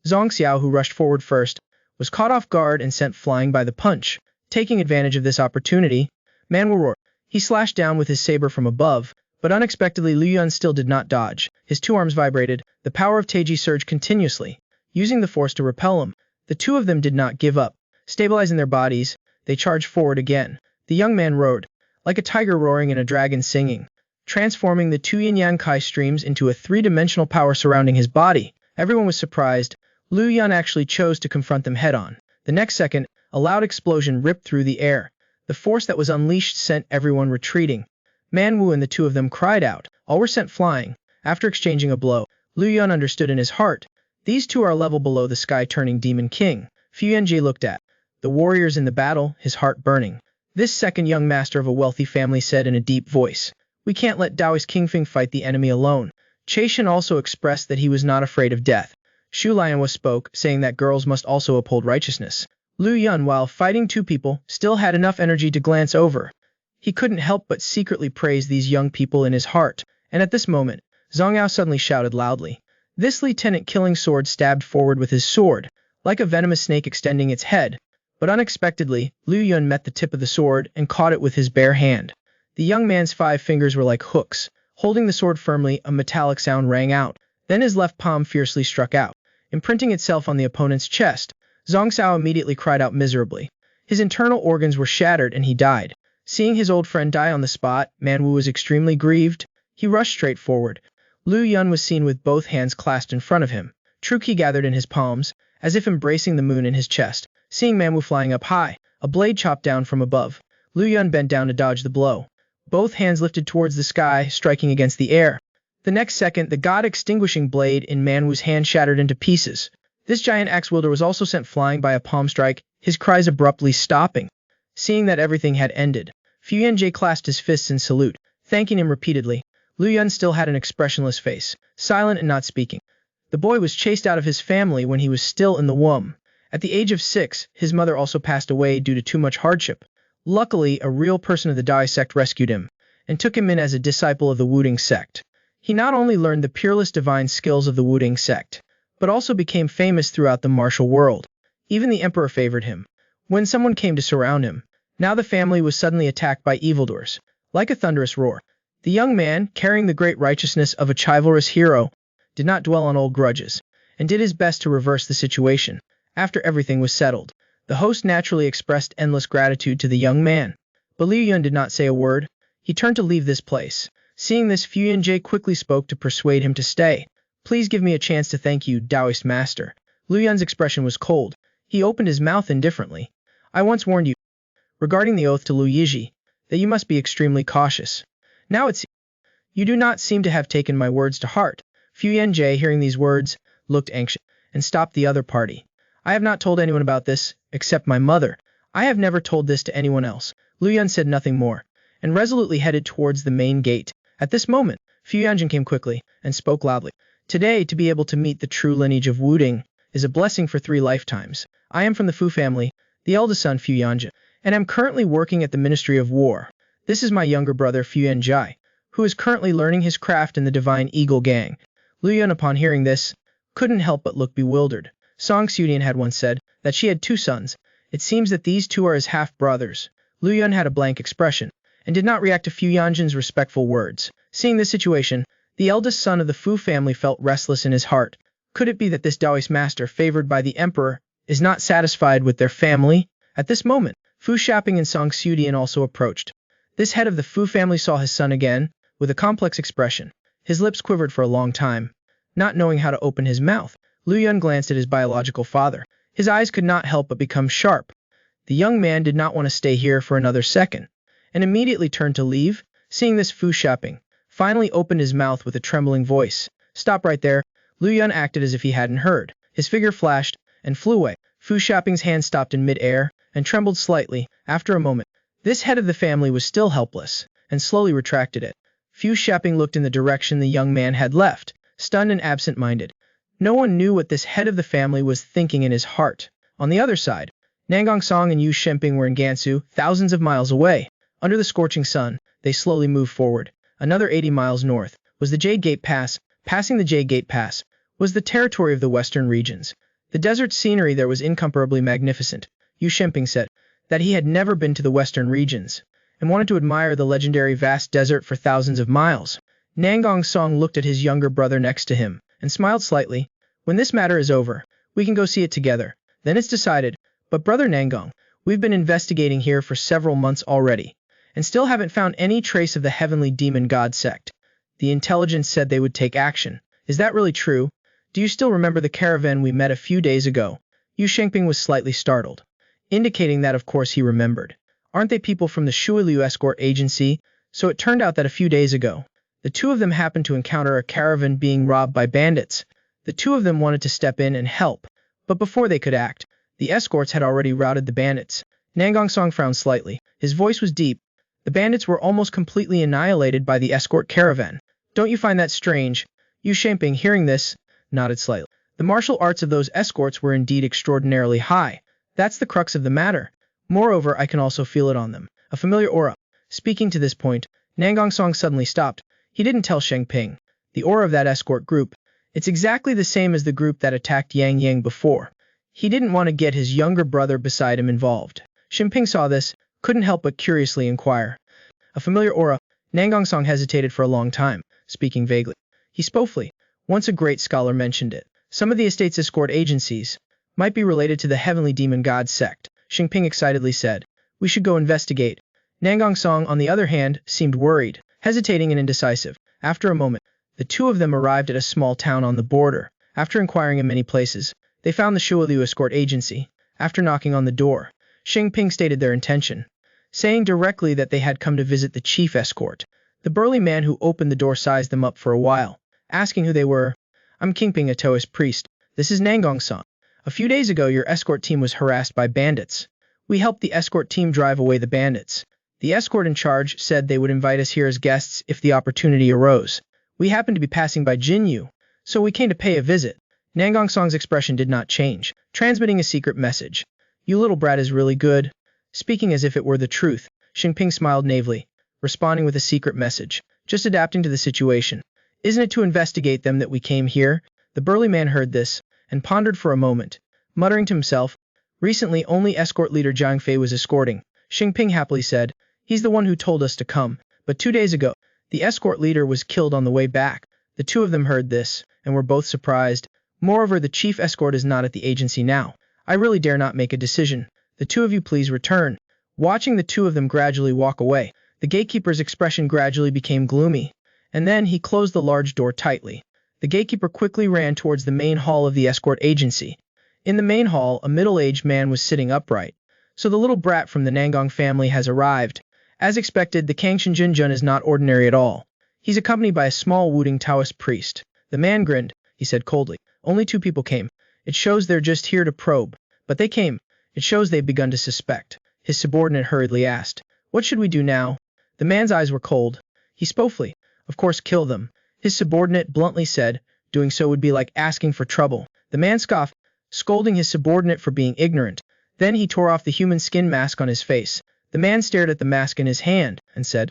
Zhang Xiao, who rushed forward first, was caught off guard and sent flying by the punch. Taking advantage of this opportunity, Manhwa roared. He slashed down with his saber from above, But unexpectedly Liu Yun still did not dodge. His two arms vibrated, the power of Taiji surged continuously, using the force to repel him. The two of them did not give up. Stabilizing their bodies, they charged forward again. The young man roared, like a tiger roaring and a dragon singing, transforming the two yin-yang kai streams into a three-dimensional power surrounding his body. Everyone was surprised. Liu Yun actually chose to confront them head-on. The next second, a loud explosion ripped through the air. The force that was unleashed sent everyone retreating. Manhwa and the two of them cried out. All were sent flying. After exchanging a blow, Liu Yun understood in his heart. These two are a level below the sky-turning Demon King. Fu Yanjie looked at the warriors in the battle, his heart burning. This second young master of a wealthy family said in a deep voice, "We can't let Taoist Kingfeng fight the enemy alone." Chaishan also expressed that he was not afraid of death. Shu Lianhua spoke, saying that girls must also uphold righteousness. Liu Yun, while fighting two people, still had enough energy to glance over. He couldn't help but secretly praise these young people in his heart. And at this moment, Zhang Yao suddenly shouted loudly. This lieutenant killing sword stabbed forward with his sword, like a venomous snake extending its head. But unexpectedly, Liu Yun met the tip of the sword and caught it with his bare hand. The young man's 5 fingers were like hooks. Holding the sword firmly, a metallic sound rang out. Then his left palm fiercely struck out, imprinting itself on the opponent's chest. Zhang Sao immediately cried out miserably. His internal organs were shattered and he died. Seeing his old friend die on the spot, Manhwa was extremely grieved. He rushed straight forward. Liu Yun was seen with both hands clasped in front of him, true ki gathered in his palms, as if embracing the moon in his chest. Seeing Manhwa flying up high, a blade chopped down from above. Liu Yun bent down to dodge the blow. Both hands lifted towards the sky, striking against the air. The next second, the god-extinguishing blade in Manhwa's hand shattered into pieces. This giant axe wielder was also sent flying by a palm strike, his cries abruptly stopping. Seeing that everything had ended, Fu Yanjie clasped his fists in salute, thanking him repeatedly. Liu Yun still had an expressionless face, silent and not speaking. The boy was chased out of his family when he was still in the womb. At the age of 6, his mother also passed away due to too much hardship. Luckily, a real person of the Dai sect rescued him, and took him in as a disciple of the Wudang sect. He not only learned the peerless divine skills of the Wudang sect, but also became famous throughout the martial world. Even the emperor favored him. When someone came to surround him, now the family was suddenly attacked by evildoers. Like a thunderous roar, the young man, carrying the great righteousness of a chivalrous hero, did not dwell on old grudges, and did his best to reverse the situation. After everything was settled, the host naturally expressed endless gratitude to the young man. But Liu Yun did not say a word. He turned to leave this place. Seeing this, Fu Yanjie quickly spoke to persuade him to stay. Please give me a chance to thank you, Taoist master. Liu Yun's expression was cold. He opened his mouth indifferently. I once warned you, regarding the oath to Liu Yizhi, that you must be extremely cautious. Now you do not seem to have taken my words to heart. Fu Yanjie, hearing these words, looked anxious, and stopped the other party. I have not told anyone about this, except my mother. I have never told this to anyone else. Liu Yun said nothing more, and resolutely headed towards the main gate. At this moment, Fu Yanjin came quickly, and spoke loudly. Today, to be able to meet the true lineage of Wudang is a blessing for 3 lifetimes. I am from the Fu family, the eldest son Fu Yanjin, and am currently working at the Ministry of War. This is my younger brother Fu Yanjai, who is currently learning his craft in the Divine Eagle Gang. Liu Yun, upon hearing this, couldn't help but look bewildered. Song Sudian had once said that she had 2 sons. It seems that these 2 are his half-brothers. Liu Yun had a blank expression, and did not react to Fu Yanjin's respectful words. Seeing this situation, the eldest son of the Fu family felt restless in his heart. Could it be that this Taoist master, favored by the emperor, is not satisfied with their family? At this moment, Fu Shaping and Song Sudian also approached. This head of the Fu family saw his son again, with a complex expression. His lips quivered for a long time. Not knowing how to open his mouth, Liu Yun glanced at his biological father. His eyes could not help but become sharp. The young man did not want to stay here for another second, and immediately turned to leave. Seeing this, Fu Shaping finally opened his mouth with a trembling voice. Stop right there. Liu Yun acted as if he hadn't heard. His figure flashed and flew away. Fu Shaping's hand stopped in mid-air and trembled slightly. After a moment, this head of the family was still helpless and slowly retracted it. Fu Shaping looked in the direction the young man had left, stunned and absent-minded. No one knew what this head of the family was thinking in his heart. On the other side, Nangong Song and Yu Shemping were in Gansu, thousands of miles away. Under the scorching sun, they slowly moved forward. Another 80 miles north was the Jade Gate Pass. Passing the Jade Gate Pass was the territory of the western regions. The desert scenery there was incomparably magnificent. Yu Shemping said that he had never been to the western regions, and wanted to admire the legendary vast desert for thousands of miles. Nangong Song looked at his younger brother next to him and smiled slightly. When this matter is over, we can go see it together. Then it's decided. But brother Nangong, we've been investigating here for several months already, and still haven't found any trace of the heavenly demon god sect. The intelligence said they would take action. Is that really true? Do you still remember the caravan we met a few days ago? Yu Shengping was slightly startled, indicating that of course he remembered. Aren't they people from the Shuiliu escort agency? So it turned out that a few days ago, the two of them happened to encounter a caravan being robbed by bandits. The two of them wanted to step in and help, but before they could act, the escorts had already routed the bandits. Nangong Song frowned slightly. His voice was deep. The bandits were almost completely annihilated by the escort caravan. Don't you find that strange? Yu Shengping, hearing this, nodded slightly. The martial arts of those escorts were indeed extraordinarily high. That's the crux of the matter. Moreover, I can also feel it on them. A familiar aura. Speaking to this point, Nangong Song suddenly stopped. He didn't tell Shengping. The aura of that escort group. It's exactly the same as the group that attacked Yang Yang before. He didn't want to get his younger brother beside him involved. Shengping saw this, couldn't help but curiously inquire. A familiar aura. Nangong Song hesitated for a long time, speaking vaguely. He spoke. Once a great scholar mentioned it. Some of the estate's escort agencies might be related to the heavenly demon god sect. Shengping excitedly said, we should go investigate. Nangong Song, on the other hand, seemed worried, hesitating and indecisive. After a moment, the two of them arrived at a small town on the border. After inquiring in many places, they found the Shuiliu escort agency. After knocking on the door, Shengping stated their intention, saying directly that they had come to visit the chief escort. The burly man who opened the door sized them up for a while, asking who they were. I'm Kingping, a Taoist priest. This is Nangong Song. A few days ago, your escort team was harassed by bandits. We helped the escort team drive away the bandits. The escort in charge said they would invite us here as guests if the opportunity arose. We happened to be passing by Jinyu, so we came to pay a visit. Nangong Song's expression did not change, transmitting a secret message. You little brat is really good. Speaking as if it were the truth, Shengping smiled naively, responding with a secret message, just adapting to the situation. Isn't it to investigate them that we came here? The burly man heard this, and pondered for a moment, muttering to himself. Recently, only escort leader Jiang Fei was escorting. Shengping happily said, he's the one who told us to come. But 2 days ago, the escort leader was killed on the way back. The two of them heard this, and were both surprised. Moreover, the chief escort is not at the agency now. I really dare not make a decision. The two of you please return. Watching the two of them gradually walk away, the gatekeeper's expression gradually became gloomy, and then he closed the large door tightly. The gatekeeper quickly ran towards the main hall of the escort agency. In the main hall, a middle-aged man was sitting upright. So the little brat from the Nangong family has arrived. As expected, the Kangshan Jinjun is not ordinary at all. He's accompanied by a small Wudang Taoist priest. The man grinned. He said coldly, only 2 people came. It shows they're just here to probe. But they came. It shows they've begun to suspect. His subordinate hurriedly asked, what should we do now? The man's eyes were cold. He spoke. Of course, kill them. His subordinate bluntly said, doing so would be like asking for trouble. The man scoffed, scolding his subordinate for being ignorant. Then he tore off the human skin mask on his face. The man stared at the mask in his hand and said,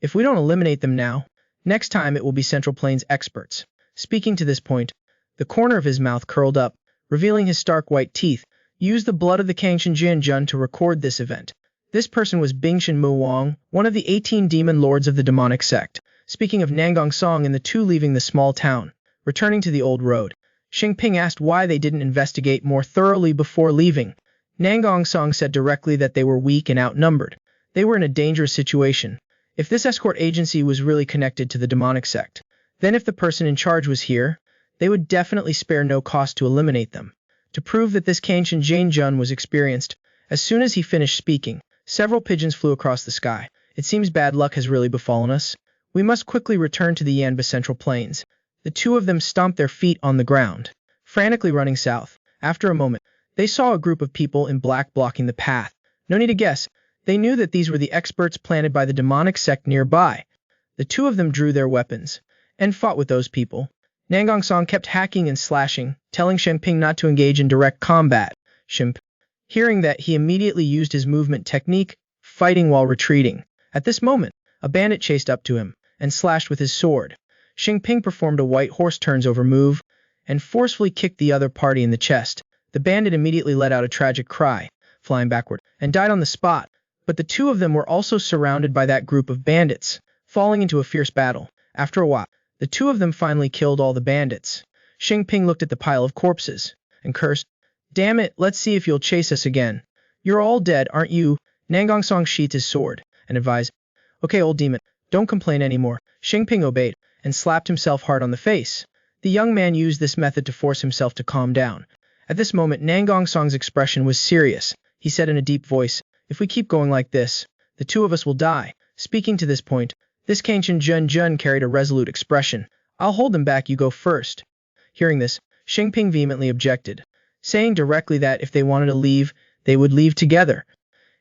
if we don't eliminate them now, next time it will be Central Plains experts. Speaking to this point, the corner of his mouth curled up, revealing his stark white teeth. Use the blood of the Kangshan Jinjun to record this event. This person was Bingshan Muwang, one of the 18 demon lords of the demonic sect. Speaking of Nangong Song and the two leaving the small town, returning to the old road, Shengping asked why they didn't investigate more thoroughly before leaving. Nangong Song said directly that they were weak and outnumbered. They were in a dangerous situation. If this escort agency was really connected to the demonic sect, then if the person in charge was here, they would definitely spare no cost to eliminate them. To prove that this Kangshan Jinjun was experienced, as soon as he finished speaking, several pigeons flew across the sky. It seems bad luck has really befallen us. We must quickly return to the Yanba Central Plains. The two of them stomped their feet on the ground, frantically running south. After a moment, they saw a group of people in black blocking the path. No need to guess, they knew that these were the experts planted by the demonic sect nearby. The two of them drew their weapons and fought with those people. Nangong Song kept hacking and slashing, telling Shengping not to engage in direct combat. Shengping, hearing that, he immediately used his movement technique, fighting while retreating. At this moment, a bandit chased up to him and slashed with his sword. Shengping performed a white horse turns over move and forcefully kicked the other party in the chest. The bandit immediately let out a tragic cry, flying backward, and died on the spot. But the two of them were also surrounded by that group of bandits, falling into a fierce battle. After a while, the two of them finally killed all the bandits. Xingping looked at the pile of corpses and cursed, "Damn it, let's see if you'll chase us again. You're all dead, aren't you?" Nangang Song sheathed his sword and advised, "Okay, old demon, don't complain anymore." Xingping obeyed and slapped himself hard on the face. The young man used this method to force himself to calm down. At this moment, Nangang Song's expression was serious. He said in a deep voice, "If we keep going like this, the two of us will die." Speaking to this point, this Kangchen Jun carried a resolute expression. "I'll hold them back, you go first." Hearing this, Xingping vehemently objected, saying directly that if they wanted to leave, they would leave together.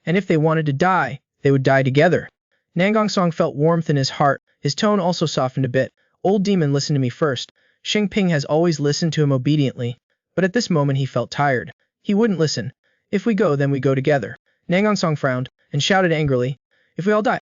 And if they wanted to die, they would die together. Nangang Song felt warmth in his heart. His tone also softened a bit. "Old demon, listen to me first." Xingping has always listened to him obediently, but at this moment he felt tired. He wouldn't listen. "If we go, then we go together." Nangang Song frowned and shouted angrily, "If we all die,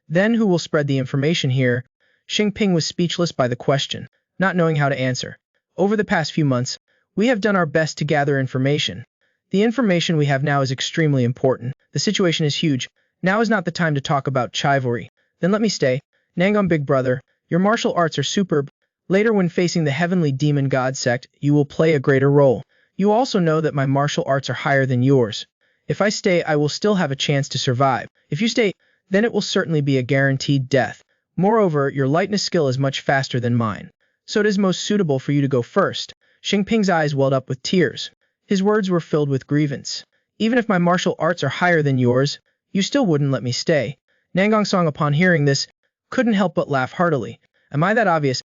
then who will spread the information here?" Xingping was speechless by the question, not knowing how to answer. "Over the past few months, we have done our best to gather information. The information we have now is extremely important. The situation is huge. Now is not the time to talk about chivalry. Then let me stay. Nangang big brother, your martial arts are superb. Later when facing the heavenly demon god sect, you will play a greater role. You also know that my martial arts are higher than yours. If I stay, I will still have a chance to survive. If you stay, then it will certainly be a guaranteed death. Moreover, your lightness skill is much faster than mine, so it is most suitable for you to go first." Xingping's eyes welled up with tears. His words were filled with grievance. "Even if my martial arts are higher than yours, you still wouldn't let me stay." Nangang Song, upon hearing this, couldn't help but laugh heartily. "Am I that obvious?"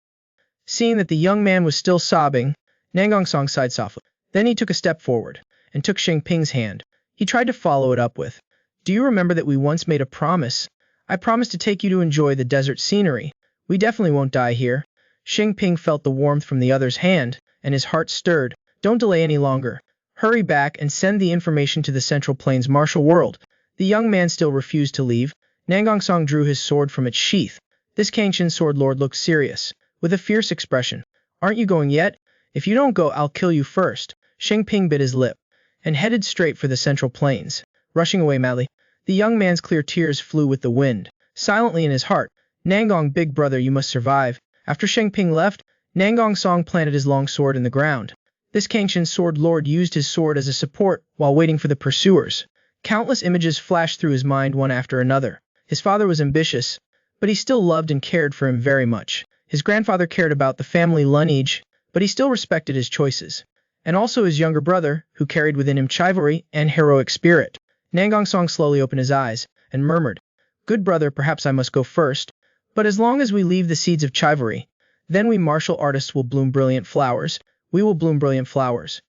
Seeing that the young man was still sobbing, Nangang Song sighed softly. Then he took a step forward and took Xingping's hand. He tried to follow it up with, "Do you remember that we once made a promise? I promised to take you to enjoy the desert scenery. We definitely won't die here." Xingping felt the warmth from the other's hand, and his heart stirred. "Don't delay any longer. Hurry back and send the information to the Central Plains martial world." The young man still refused to leave. Nangang Song drew his sword from its sheath. This Kangchen sword lord looked serious, with a fierce expression. "Aren't you going yet? If you don't go, I'll kill you first." Xingping bit his lip and headed straight for the Central Plains, rushing away madly. The young man's clear tears flew with the wind. Silently in his heart, "Nangang big brother, you must survive." After Xingping left, Nangang Song planted his long sword in the ground. This Kangchen sword lord used his sword as a support while waiting for the pursuers. Countless images flashed through his mind one after another. His father was ambitious, but he still loved and cared for him very much. His grandfather cared about the family lineage, but he still respected his choices. And also his younger brother, who carried within him chivalry and heroic spirit. Nangang Song slowly opened his eyes and murmured, "Good brother, perhaps I must go first, but as long as we leave the seeds of chivalry, then we martial artists will bloom brilliant flowers. We will bloom brilliant flowers."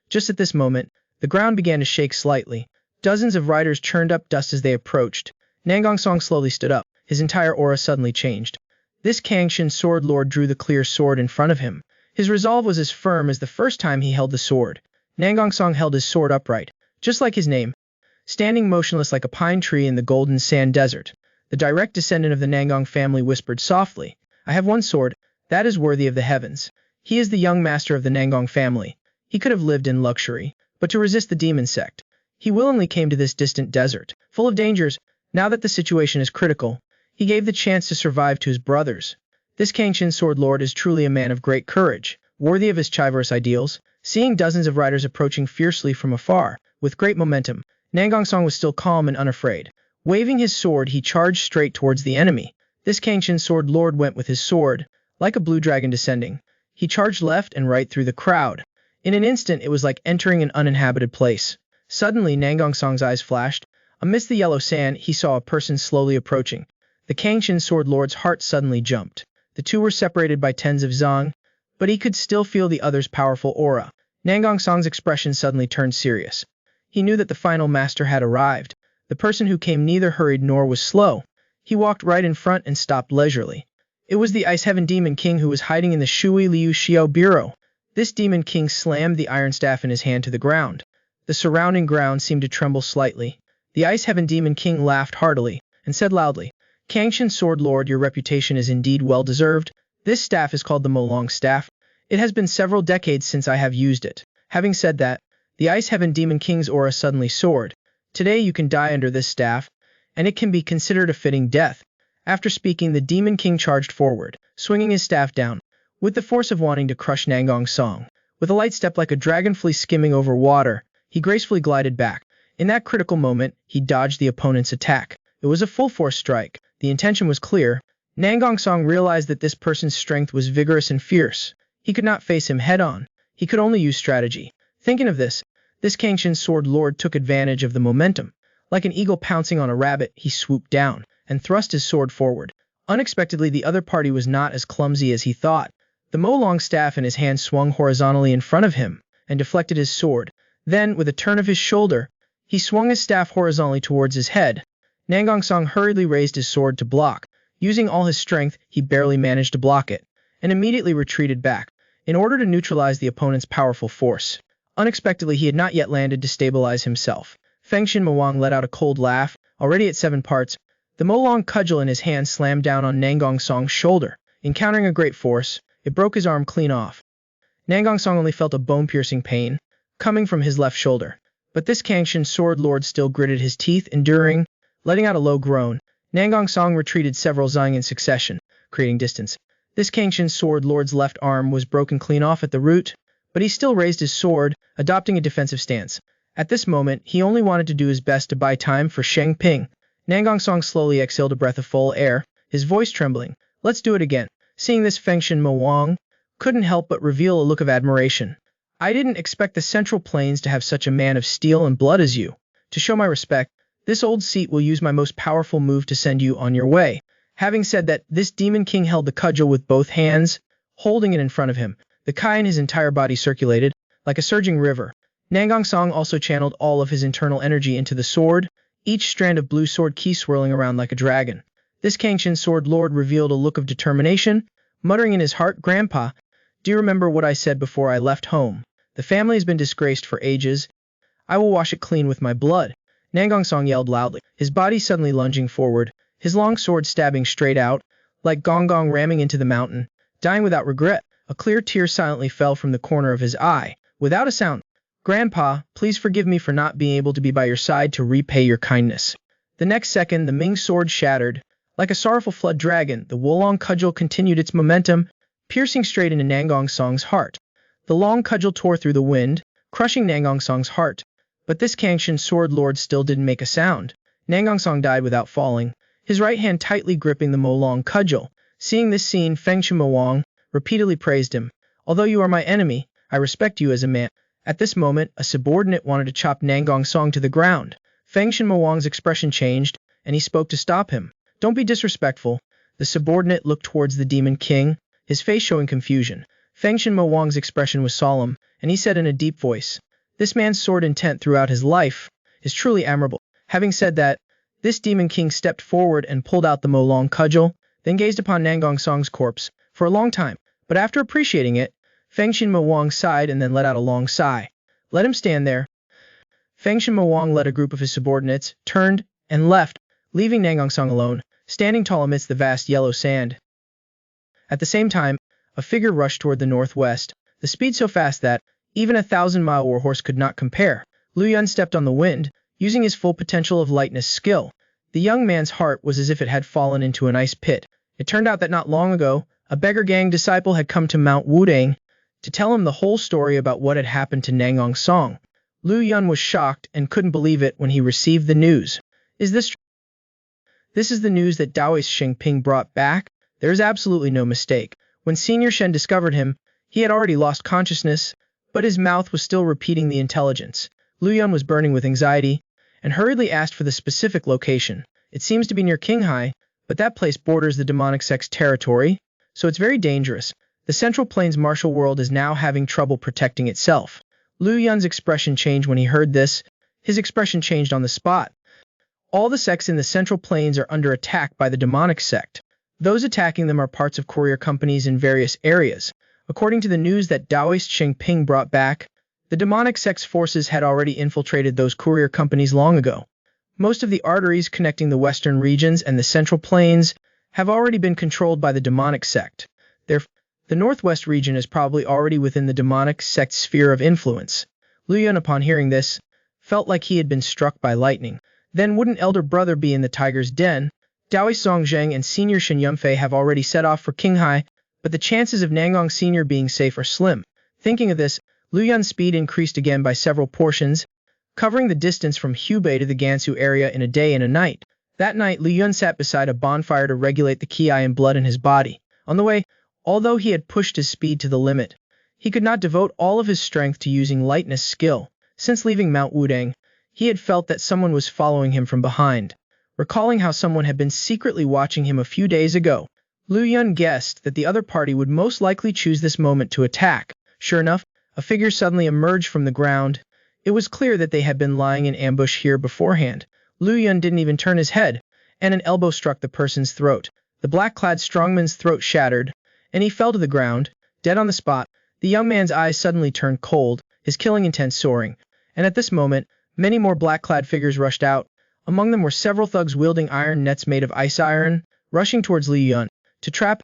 Just at this moment, the ground began to shake slightly. Dozens of riders churned up dust as they approached. Nangang Song slowly stood up. His entire aura suddenly changed. This Kangchen sword lord drew the clear sword in front of him. His resolve was as firm as the first time he held the sword. Nangang Song held his sword upright, just like his name, standing motionless like a pine tree in the golden sand desert. The direct descendant of the Nangang family whispered softly, "I have one sword, that is worthy of the heavens." He is the young master of the Nangang family. He could have lived in luxury, but to resist the demon sect, he willingly came to this distant desert, full of dangers. Now that the situation is critical, he gave the chance to survive to his brothers. This Kangchen sword lord is truly a man of great courage, worthy of his chivalrous ideals. Seeing dozens of riders approaching fiercely from afar, with great momentum, Nangang Song was still calm and unafraid. Waving his sword, he charged straight towards the enemy. This Kangchen sword lord went with his sword, like a blue dragon descending. He charged left and right through the crowd. In an instant, it was like entering an uninhabited place. Suddenly, Nangang Song's eyes flashed. Amidst the yellow sand, he saw a person slowly approaching. The Kangchen sword lord's heart suddenly jumped. The two were separated by tens of zong, but he could still feel the other's powerful aura. Nangang Song's expression suddenly turned serious. He knew that the final master had arrived. The person who came neither hurried nor was slow. He walked right in front and stopped leisurely. It was the Ice Heaven Demon King who was hiding in the Shui Liu Xiao Bureau. This Demon King slammed the iron staff in his hand to the ground. The surrounding ground seemed to tremble slightly. The Ice Heaven Demon King laughed heartily and said loudly, "Kangchen sword lord, your reputation is indeed well deserved. This staff is called the Molong staff. It has been several decades since I have used it." Having said that, the Ice Heaven Demon King's aura suddenly soared. Today you can die under this staff, and it can be considered a fitting death. After speaking, the Demon King charged forward, swinging his staff down, with the force of wanting to crush Nangong Song. With a light step like a dragonfly skimming over water, he gracefully glided back. In that critical moment, he dodged the opponent's attack. It was a full-force strike. The intention was clear. Nangong Song realized that this person's strength was vigorous and fierce. He could not face him head-on. He could only use strategy. Thinking of this Kangshin Sword Lord took advantage of the momentum. Like an eagle pouncing on a rabbit, he swooped down and thrust his sword forward. Unexpectedly, the other party was not as clumsy as he thought. The Mo-long staff in his hand swung horizontally in front of him and deflected his sword. Then, with a turn of his shoulder, he swung his staff horizontally towards his head. Nangong Song hurriedly raised his sword to block. Using all his strength, he barely managed to block it, and immediately retreated back, in order to neutralize the opponent's powerful force. Unexpectedly, he had not yet landed to stabilize himself. Fengshin Mawang let out a cold laugh. Already at 7 parts, the Mo-long cudgel in his hand slammed down on Nangong Song's shoulder. Encountering a great force, it broke his arm clean off. Nangong Song only felt a bone-piercing pain coming from his left shoulder, but this Kangshin Sword Lord still gritted his teeth, enduring. Letting out a low groan, Nangong Song retreated several zang in succession, creating distance. This Kangshin Sword Lord's left arm was broken clean off at the root, but he still raised his sword, adopting a defensive stance. At this moment, he only wanted to do his best to buy time for Sheng Ping. Nangong Song slowly exhaled a breath of full air, his voice trembling. Let's do it again. Seeing this, Fengshin Mawang couldn't help but reveal a look of admiration. I didn't expect the Central Plains to have such a man of steel and blood as you. To show my respect, this old seat will use my most powerful move to send you on your way. Having said that, this Demon King held the cudgel with both hands, holding it in front of him. The Kai in his entire body circulated, like a surging river. Nangong Song also channeled all of his internal energy into the sword, each strand of blue sword key swirling around like a dragon. This Kangshin Sword Lord revealed a look of determination, muttering in his heart, "Grandpa, do you remember what I said before I left home? The family has been disgraced for ages. I will wash it clean with my blood." Nangong Song yelled loudly, his body suddenly lunging forward, his long sword stabbing straight out, like Gong Gong ramming into the mountain. Dying without regret, a clear tear silently fell from the corner of his eye. Without a sound, "Grandpa, please forgive me for not being able to be by your side to repay your kindness." The next second, the Ming sword shattered. Like a sorrowful flood dragon, the Wulong cudgel continued its momentum, piercing straight into Nangong Song's heart. The long cudgel tore through the wind, crushing Nangong Song's heart. But this Kangshin Sword Lord still didn't make a sound. Nangong Song died without falling, his right hand tightly gripping the Mo-long cudgel. Seeing this scene, Fengshin Mawang repeatedly praised him. "Although you are my enemy, I respect you as a man." At this moment, a subordinate wanted to chop Nangong Song to the ground. Fengshin Mawang's expression changed, and he spoke to stop him. "Don't be disrespectful." The subordinate looked towards the Demon King, his face showing confusion. Fengshin Mawang's expression was solemn, and he said in a deep voice, "This man's sword intent throughout his life is truly admirable." Having said that, this Demon King stepped forward and pulled out the Mo-long cudgel, then gazed upon Nangong Song's corpse for a long time. But after appreciating it, Fengshin Mawang sighed and then let out a long sigh. "Let him stand there." Fengshin Mawang led a group of his subordinates, turned, and left, leaving Nangong Song alone, standing tall amidst the vast yellow sand. At the same time, a figure rushed toward the northwest, the speed so fast that even a 1,000-mile warhorse could not compare. Lu Yun stepped on the wind, using his full potential of lightness skill. The young man's heart was as if it had fallen into an ice pit. It turned out that not long ago, a beggar gang disciple had come to Mount Wudang to tell him the whole story about what had happened to Nangong Song. Lu Yun was shocked and couldn't believe it when he received the news. "Is this true? This is the news that Daoist Sheng Ping brought back?" There is absolutely no mistake. When Senior Shen discovered him, he had already lost consciousness, but his mouth was still repeating the intelligence. Lu Yun was burning with anxiety, and hurriedly asked for the specific location. "It seems to be near Qinghai, but that place borders the demonic sect's territory, so it's very dangerous. The Central Plains martial world is now having trouble protecting itself." Lu Yun's expression changed when he heard this. His expression changed on the spot. All the sects in the Central Plains are under attack by the demonic sect. Those attacking them are parts of courier companies in various areas. According to the news that Daoist Sheng Ping brought back, the demonic sect's forces had already infiltrated those courier companies long ago. Most of the arteries connecting the western regions and the Central Plains have already been controlled by the demonic sect. Therefore, the northwest region is probably already within the demonic sect's sphere of influence. Lu Yun, upon hearing this, felt like he had been struck by lightning. Then wouldn't elder brother be in the tiger's den? Daoi Songjang and senior Shen Yunfei have already set off for Qinghai, but the chances of Nangong senior being safe are slim. Thinking of this, Liu Yun's speed increased again by several portions, covering the distance from Hubei to the Gansu area in a day and a night. That night, Liu Yun sat beside a bonfire to regulate the qi and blood in his body. On the way, although he had pushed his speed to the limit, he could not devote all of his strength to using lightness skill. Since leaving Mount Wudang, he had felt that someone was following him from behind. Recalling how someone had been secretly watching him a few days ago, Liu Yun guessed that the other party would most likely choose this moment to attack. Sure enough, a figure suddenly emerged from the ground. It was clear that they had been lying in ambush here beforehand. Liu Yun didn't even turn his head, and an elbow struck the person's throat. The black-clad strongman's throat shattered, and he fell to the ground, dead on the spot. The young man's eyes suddenly turned cold, his killing intent soaring. And at this moment, many more black-clad figures rushed out. Among them were several thugs wielding iron nets made of ice iron, rushing towards Liu Yun to trap.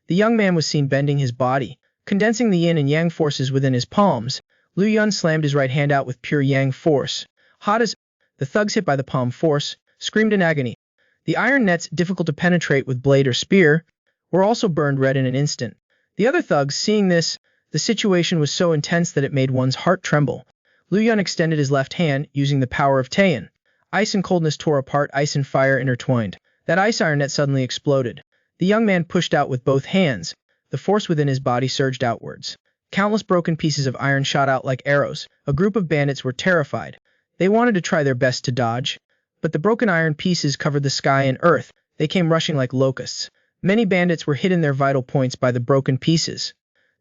The young man was seen bending his body, condensing the yin and yang forces within his palms. Liu Yun slammed his right hand out with pure yang force. Hot as the thugs hit by the palm force, screamed in agony. The iron nets, difficult to penetrate with blade or spear, were also burned red in an instant. The other thugs, seeing this, the situation was so intense that it made one's heart tremble. Liu Yun extended his left hand, using the power of Taiyan. Ice and coldness tore apart, ice and fire intertwined. That ice iron net suddenly exploded. The young man pushed out with both hands. The force within his body surged outwards. Countless broken pieces of iron shot out like arrows. A group of bandits were terrified. They wanted to try their best to dodge, but the broken iron pieces covered the sky and earth. They came rushing like locusts. Many bandits were hit in their vital points by the broken pieces.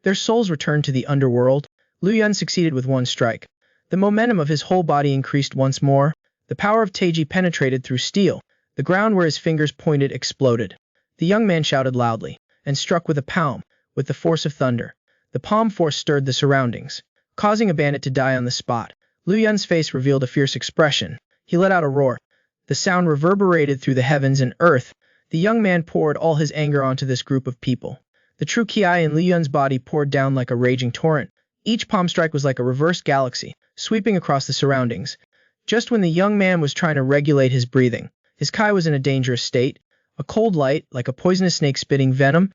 Their souls returned to the underworld. Liu Yun succeeded with one strike. The momentum of his whole body increased once more. The power of Taiji penetrated through steel. The ground where his fingers pointed exploded. The young man shouted loudly, and struck with a palm, with the force of thunder. The palm force stirred the surroundings, causing a bandit to die on the spot. Liu Yun's face revealed a fierce expression. He let out a roar. The sound reverberated through the heavens and earth. The young man poured all his anger onto this group of people. The true Qi in Liu Yun's body poured down like a raging torrent. Each palm strike was like a reversed galaxy, sweeping across the surroundings. Just when the young man was trying to regulate his breathing, his Qi was in a dangerous state. A cold light, like a poisonous snake spitting venom,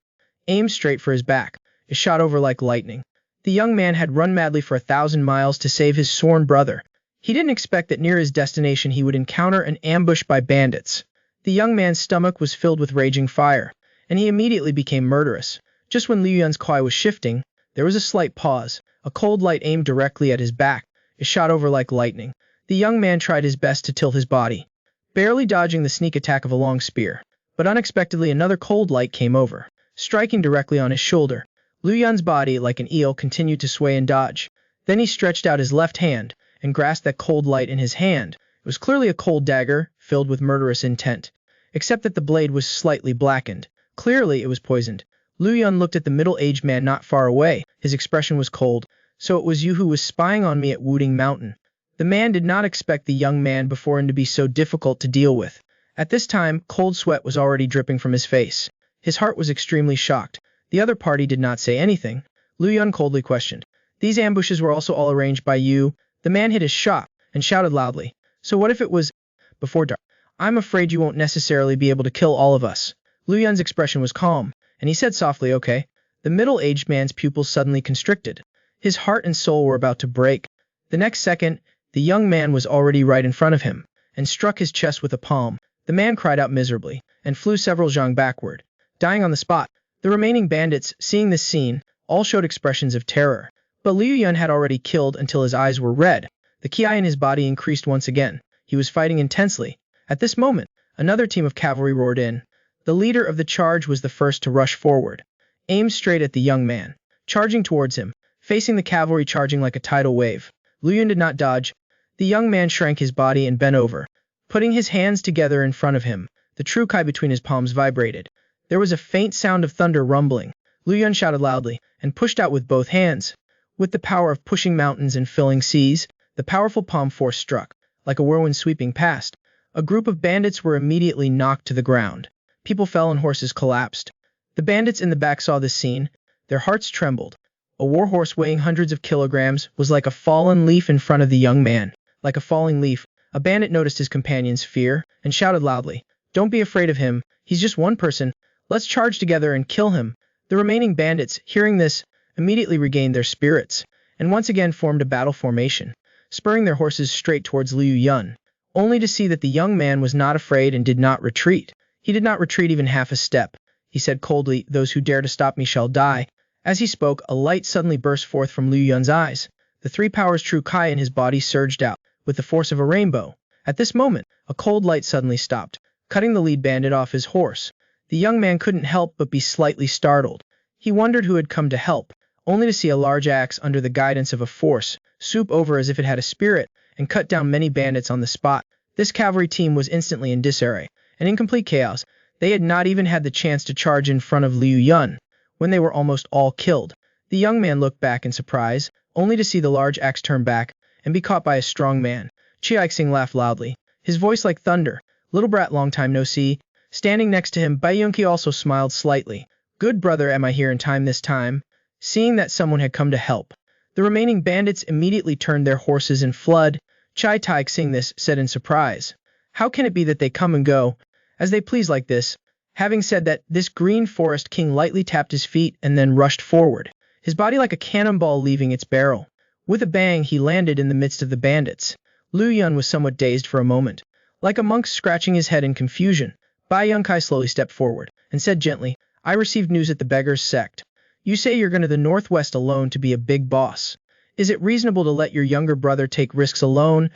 aimed straight for his back. It shot over like lightning. The young man had run madly for 1,000 miles to save his sworn brother. He didn't expect that near his destination he would encounter an ambush by bandits. The young man's stomach was filled with raging fire, and he immediately became murderous. Just when Liu Yun's Qi was shifting, there was a slight pause. A cold light aimed directly at his back. It shot over like lightning. The young man tried his best to tilt his body, barely dodging the sneak attack of a long spear. But unexpectedly another cold light came over, striking directly on his shoulder. Liu Yun's body, like an eel, continued to sway and dodge. Then he stretched out his left hand and grasped that cold light in his hand. It was clearly a cold dagger, filled with murderous intent, except that the blade was slightly blackened. Clearly it was poisoned. Liu Yun looked at the middle-aged man not far away. His expression was cold. So it was you who was spying on me at Wudang Mountain. The man did not expect the young man before him to be so difficult to deal with. At this time, cold sweat was already dripping from his face. His heart was extremely shocked. The other party did not say anything. Liu Yun coldly questioned. These ambushes were also all arranged by you. The man hit his shot and shouted loudly. So what if it was before dark? I'm afraid you won't necessarily be able to kill all of us. Liu Yun's expression was calm, and he said softly, okay. The middle-aged man's pupils suddenly constricted. His heart and soul were about to break. The next second, the young man was already right in front of him, and struck his chest with a palm. The man cried out miserably, and flew several zhang backward, dying on the spot. The remaining bandits, seeing this scene, all showed expressions of terror. But Liu Yun had already killed until his eyes were red. The Qi in his body increased once again. He was fighting intensely. At this moment, another team of cavalry roared in. The leader of the charge was the first to rush forward, aimed straight at the young man, charging towards him, facing the cavalry charging like a tidal wave. Liu Yun did not dodge. The young man shrank his body and bent over, putting his hands together in front of him. The true Qi between his palms vibrated. There was a faint sound of thunder rumbling. Liu Yun shouted loudly, and pushed out with both hands. With the power of pushing mountains and filling seas, the powerful palm force struck, like a whirlwind sweeping past. A group of bandits were immediately knocked to the ground. People fell and horses collapsed. The bandits in the back saw this scene. Their hearts trembled. A warhorse weighing hundreds of kilograms was like a fallen leaf in front of the young man. like a falling leaf. A bandit noticed his companion's fear and shouted loudly, "Don't be afraid of him, he's just one person. Let's charge together and kill him." The remaining bandits, hearing this, immediately regained their spirits, and once again formed a battle formation, spurring their horses straight towards Liu Yun, only to see that the young man was not afraid and did not retreat. He did not retreat even half a step. He said coldly, "Those who dare to stop me shall die." As he spoke, a light suddenly burst forth from Liu Yun's eyes. The three powers true Kai in his body surged out, with the force of a rainbow. At this moment, a cold light suddenly stopped, cutting the lead bandit off his horse. The young man couldn't help but be slightly startled. He wondered who had come to help, only to see a large axe under the guidance of a force swoop over as if it had a spirit and cut down many bandits on the spot. This cavalry team was instantly in disarray and in complete chaos. They had not even had the chance to charge in front of Liu Yun when they were almost all killed. The young man looked back in surprise, only to see the large axe turn back and be caught by a strong man. Chiaxing laughed loudly, his voice like thunder. "Little brat, long time no see." Standing next to him, Bai Yunqi also smiled slightly. "Good brother, am I here in time this time?" Seeing that someone had come to help, the remaining bandits immediately turned their horses and fled. Chai Tai, seeing this, said in surprise, "How can it be that they come and go as they please like this?" Having said that, this green forest king lightly tapped his feet and then rushed forward, his body like a cannonball leaving its barrel. With a bang, he landed in the midst of the bandits. Liu Yun was somewhat dazed for a moment, like a monk scratching his head in confusion. Bai Yunkai slowly stepped forward and said gently, "I received news at the beggar's sect. You say you're going to the northwest alone to be a big boss. Is it reasonable to let your younger brother take risks alone?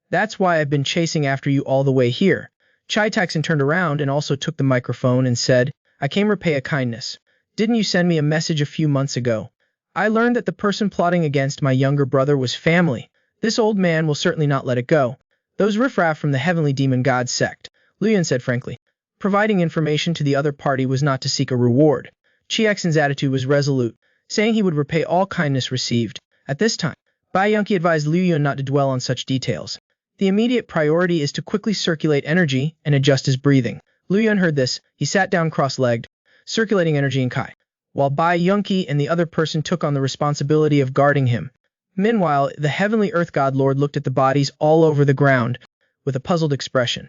That's why I've been chasing after you all the way here." Chai Taxon turned around and also took the microphone and said, "I came repay a kindness. Didn't you send me a message a few months ago? I learned that the person plotting against my younger brother was family. This old man will certainly not let it go. Those riffraff from the heavenly demon god sect," Liu Yun said frankly. Providing information to the other party was not to seek a reward. Chiexin's attitude was resolute, saying he would repay all kindness received. At this time, Bai Yunqi advised Liu Yun not to dwell on such details. The immediate priority is to quickly circulate energy and adjust his breathing. Liu Yun heard this. He sat down cross-legged, circulating energy in Kai, while Bai Yunqi and the other person took on the responsibility of guarding him. Meanwhile, the heavenly earth god lord looked at the bodies all over the ground with a puzzled expression.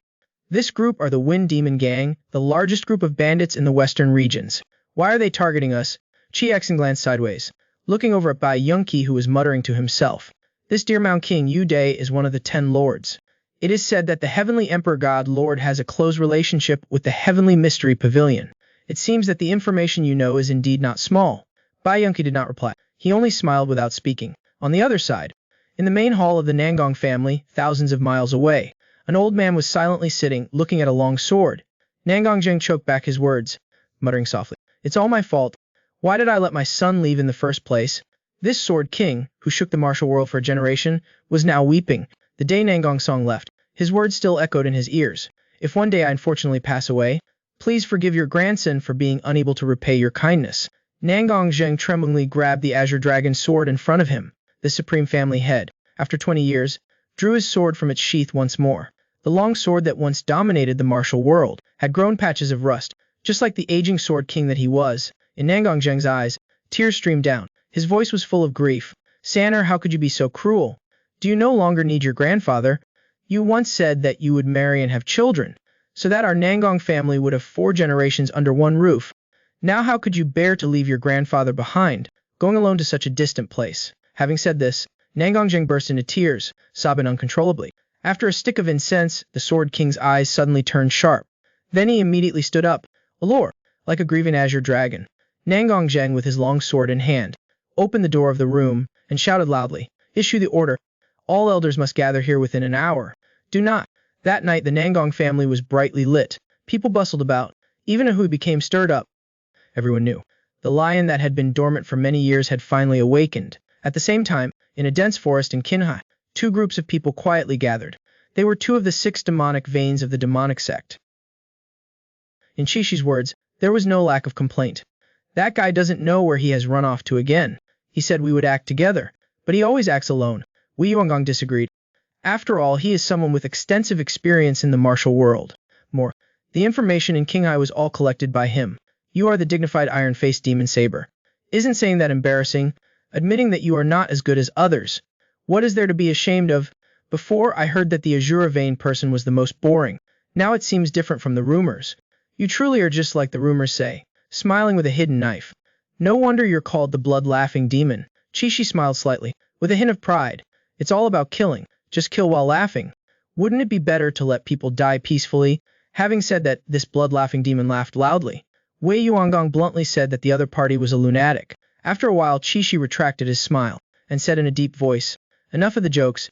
This group are the Wind Demon Gang, the largest group of bandits in the western regions. Why are they targeting us? Chiexin glanced sideways, looking over at Bai Yunqi, who was muttering to himself. This Deer Mound King Yu Dai is one of the 10 lords. It is said that the heavenly emperor god lord has a close relationship with the heavenly mystery pavilion. It seems that the information you know is indeed not small. Bai Yunqi did not reply. He only smiled without speaking. On the other side, in the main hall of the Nangong family, thousands of miles away, an old man was silently sitting, looking at a long sword. Nangong Zheng choked back his words, muttering softly, "It's all my fault. Why did I let my son leave in the first place?" This sword king, who shook the martial world for a generation, was now weeping. The day Nangong Song left, his words still echoed in his ears. "If one day I unfortunately pass away, please forgive your grandson for being unable to repay your kindness." Nangong Zheng tremblingly grabbed the azure dragon sword in front of him. The supreme family head, after 20 years, drew his sword from its sheath once more. The long sword that once dominated the martial world had grown patches of rust, just like the aging sword king that he was. In Nangong Zheng's eyes, tears streamed down. His voice was full of grief. "Sanner, how could you be so cruel? Do you no longer need your grandfather? You once said that you would marry and have children, so that our Nangong family would have 4 generations under one roof. Now how could you bear to leave your grandfather behind, going alone to such a distant place?" Having said this, Nangong Zheng burst into tears, sobbing uncontrollably. After a stick of incense, the Sword King's eyes suddenly turned sharp. Then he immediately stood up, allure, like a grieving azure dragon. Nangong Zheng, with his long sword in hand, opened the door of the room and shouted loudly, "Issue the order. All elders must gather here within an hour. Do not." That night the Nangong family was brightly lit. People bustled about. Even Ahui became stirred up. Everyone knew. The lion that had been dormant for many years had finally awakened. At the same time, in a dense forest in Qinghai, 2 groups of people quietly gathered. They were 2 of the 6 demonic veins of the demonic sect. In Shishi's words, there was no lack of complaint. "That guy doesn't know where he has run off to again. He said we would act together, but he always acts alone." Wei Yuangong disagreed. "After all, he is someone with extensive experience in the martial world. More, the information in Qinghai was all collected by him. You are the dignified iron-faced demon saber. Isn't saying that embarrassing? Admitting that you are not as good as others. What is there to be ashamed of?" Before, I heard that the Azura Vein person was the most boring. Now it seems different from the rumors. You truly are just like the rumors say, smiling with a hidden knife. No wonder you're called the blood-laughing demon. Chishi smiled slightly, with a hint of pride. It's all about killing. Just kill while laughing. Wouldn't it be better to let people die peacefully? Having said that, this blood-laughing demon laughed loudly. Wei Yuangong bluntly said that the other party was a lunatic. After a while, Chishi retracted his smile, and said in a deep voice, enough of the jokes.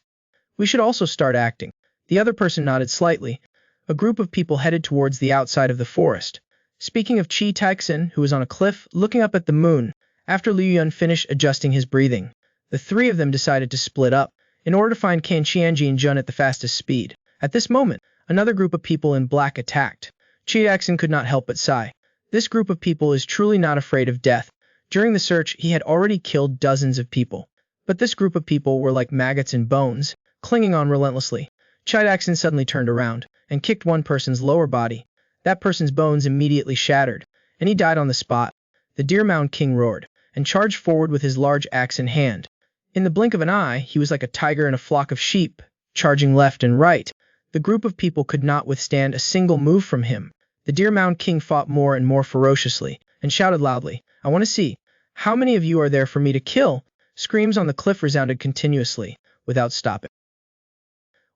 We should also start acting. The other person nodded slightly. A group of people headed towards the outside of the forest. Speaking of Chi Taixin, who was on a cliff, looking up at the moon, after Liu Yun finished adjusting his breathing, the three of them decided to split up, in order to find Kan Qianji and Jun at the fastest speed. At this moment, another group of people in black attacked. Chi Taixin could not help but sigh. This group of people is truly not afraid of death. During the search, he had already killed dozens of people. But this group of people were like maggots in bones, clinging on relentlessly. Chi Taixin suddenly turned around, and kicked one person's lower body. That person's bones immediately shattered, and he died on the spot. The Deer Mound King roared, and charged forward with his large axe in hand. In the blink of an eye, he was like a tiger in a flock of sheep, charging left and right. The group of people could not withstand a single move from him. The Deer Mound King fought more and more ferociously, and shouted loudly, I want to see. How many of you are there for me to kill? Screams on the cliff resounded continuously, without stopping.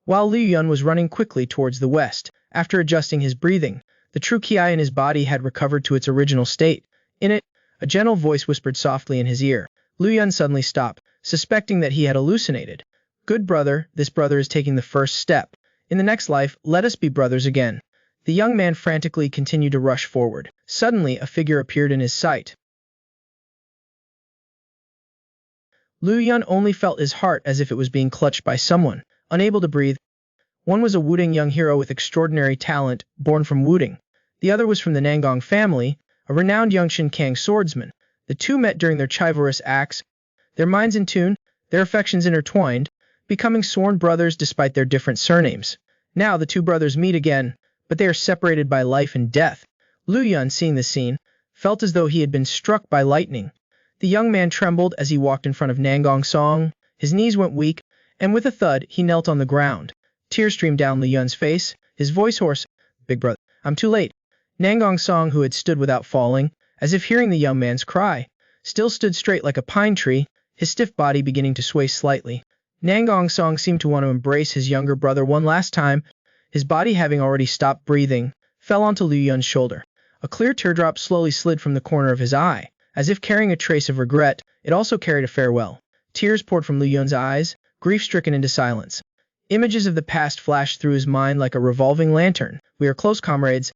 While Liu Yun was running quickly towards the west, after adjusting his breathing, the true Ki in his body had recovered to its original state. In it, a gentle voice whispered softly in his ear. Liu Yun suddenly stopped, suspecting that he had hallucinated. Good brother, this brother is taking the first step. In the next life, let us be brothers again. The young man frantically continued to rush forward. Suddenly, a figure appeared in his sight. Liu Yun only felt his heart as if it was being clutched by someone, unable to breathe. One was a Wudang young hero with extraordinary talent, born from Wudang. The other was from the Nangong family, a renowned young Shinkang swordsman. The two met during their chivalrous acts, their minds in tune, their affections intertwined, becoming sworn brothers despite their different surnames. Now the two brothers meet again, but they are separated by life and death. Liu Yun, seeing this scene, felt as though he had been struck by lightning. The young man trembled as he walked in front of Nangong Song. His knees went weak, and with a thud, he knelt on the ground. Tears streamed down Liu Yun's face, his voice hoarse. Big brother, I'm too late. Nangong Song, who had stood without falling, as if hearing the young man's cry, still stood straight like a pine tree, his stiff body beginning to sway slightly. Nangong Song seemed to want to embrace his younger brother one last time. His body, having already stopped breathing, fell onto Liu Yun's shoulder. A clear teardrop slowly slid from the corner of his eye, as if carrying a trace of regret. It also carried a farewell. Tears poured from Liu Yun's eyes, grief-stricken into silence. Images of the past flashed through his mind like a revolving lantern. We are close comrades,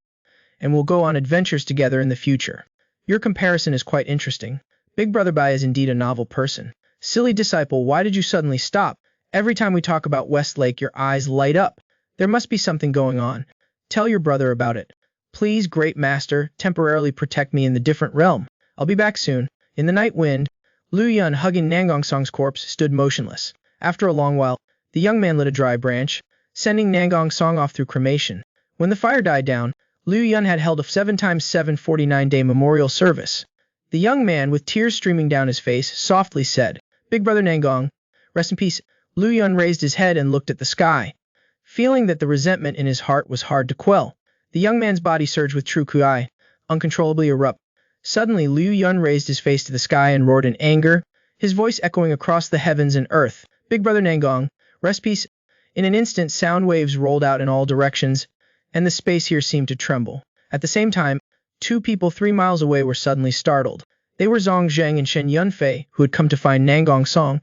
and will go on adventures together in the future. Your comparison is quite interesting. Big Brother Bai is indeed a novel person. Silly disciple, why did you suddenly stop? Every time we talk about Westlake, your eyes light up. There must be something going on. Tell your brother about it. Please, great master, temporarily protect me in the different realm. I'll be back soon. In the night wind, Liu Yun, hugging Nangong Song's corpse, stood motionless. After a long while, the young man lit a dry branch, sending Nangong Song off through cremation. When the fire died down, Liu Yun had held a 7x7 49-day memorial service. The young man, with tears streaming down his face, softly said, Big Brother Nangong, rest in peace. Liu Yun raised his head and looked at the sky, feeling that the resentment in his heart was hard to quell. The young man's body surged with true Kui, uncontrollably erupt. Suddenly, Liu Yun raised his face to the sky and roared in anger, his voice echoing across the heavens and earth. Big Brother Nangong, rest peace. In an instant, sound waves rolled out in all directions, and the space here seemed to tremble. At the same time, two people 3 miles away were suddenly startled. They were Zhang Zheng and Shen Yunfei, who had come to find Nangong Song.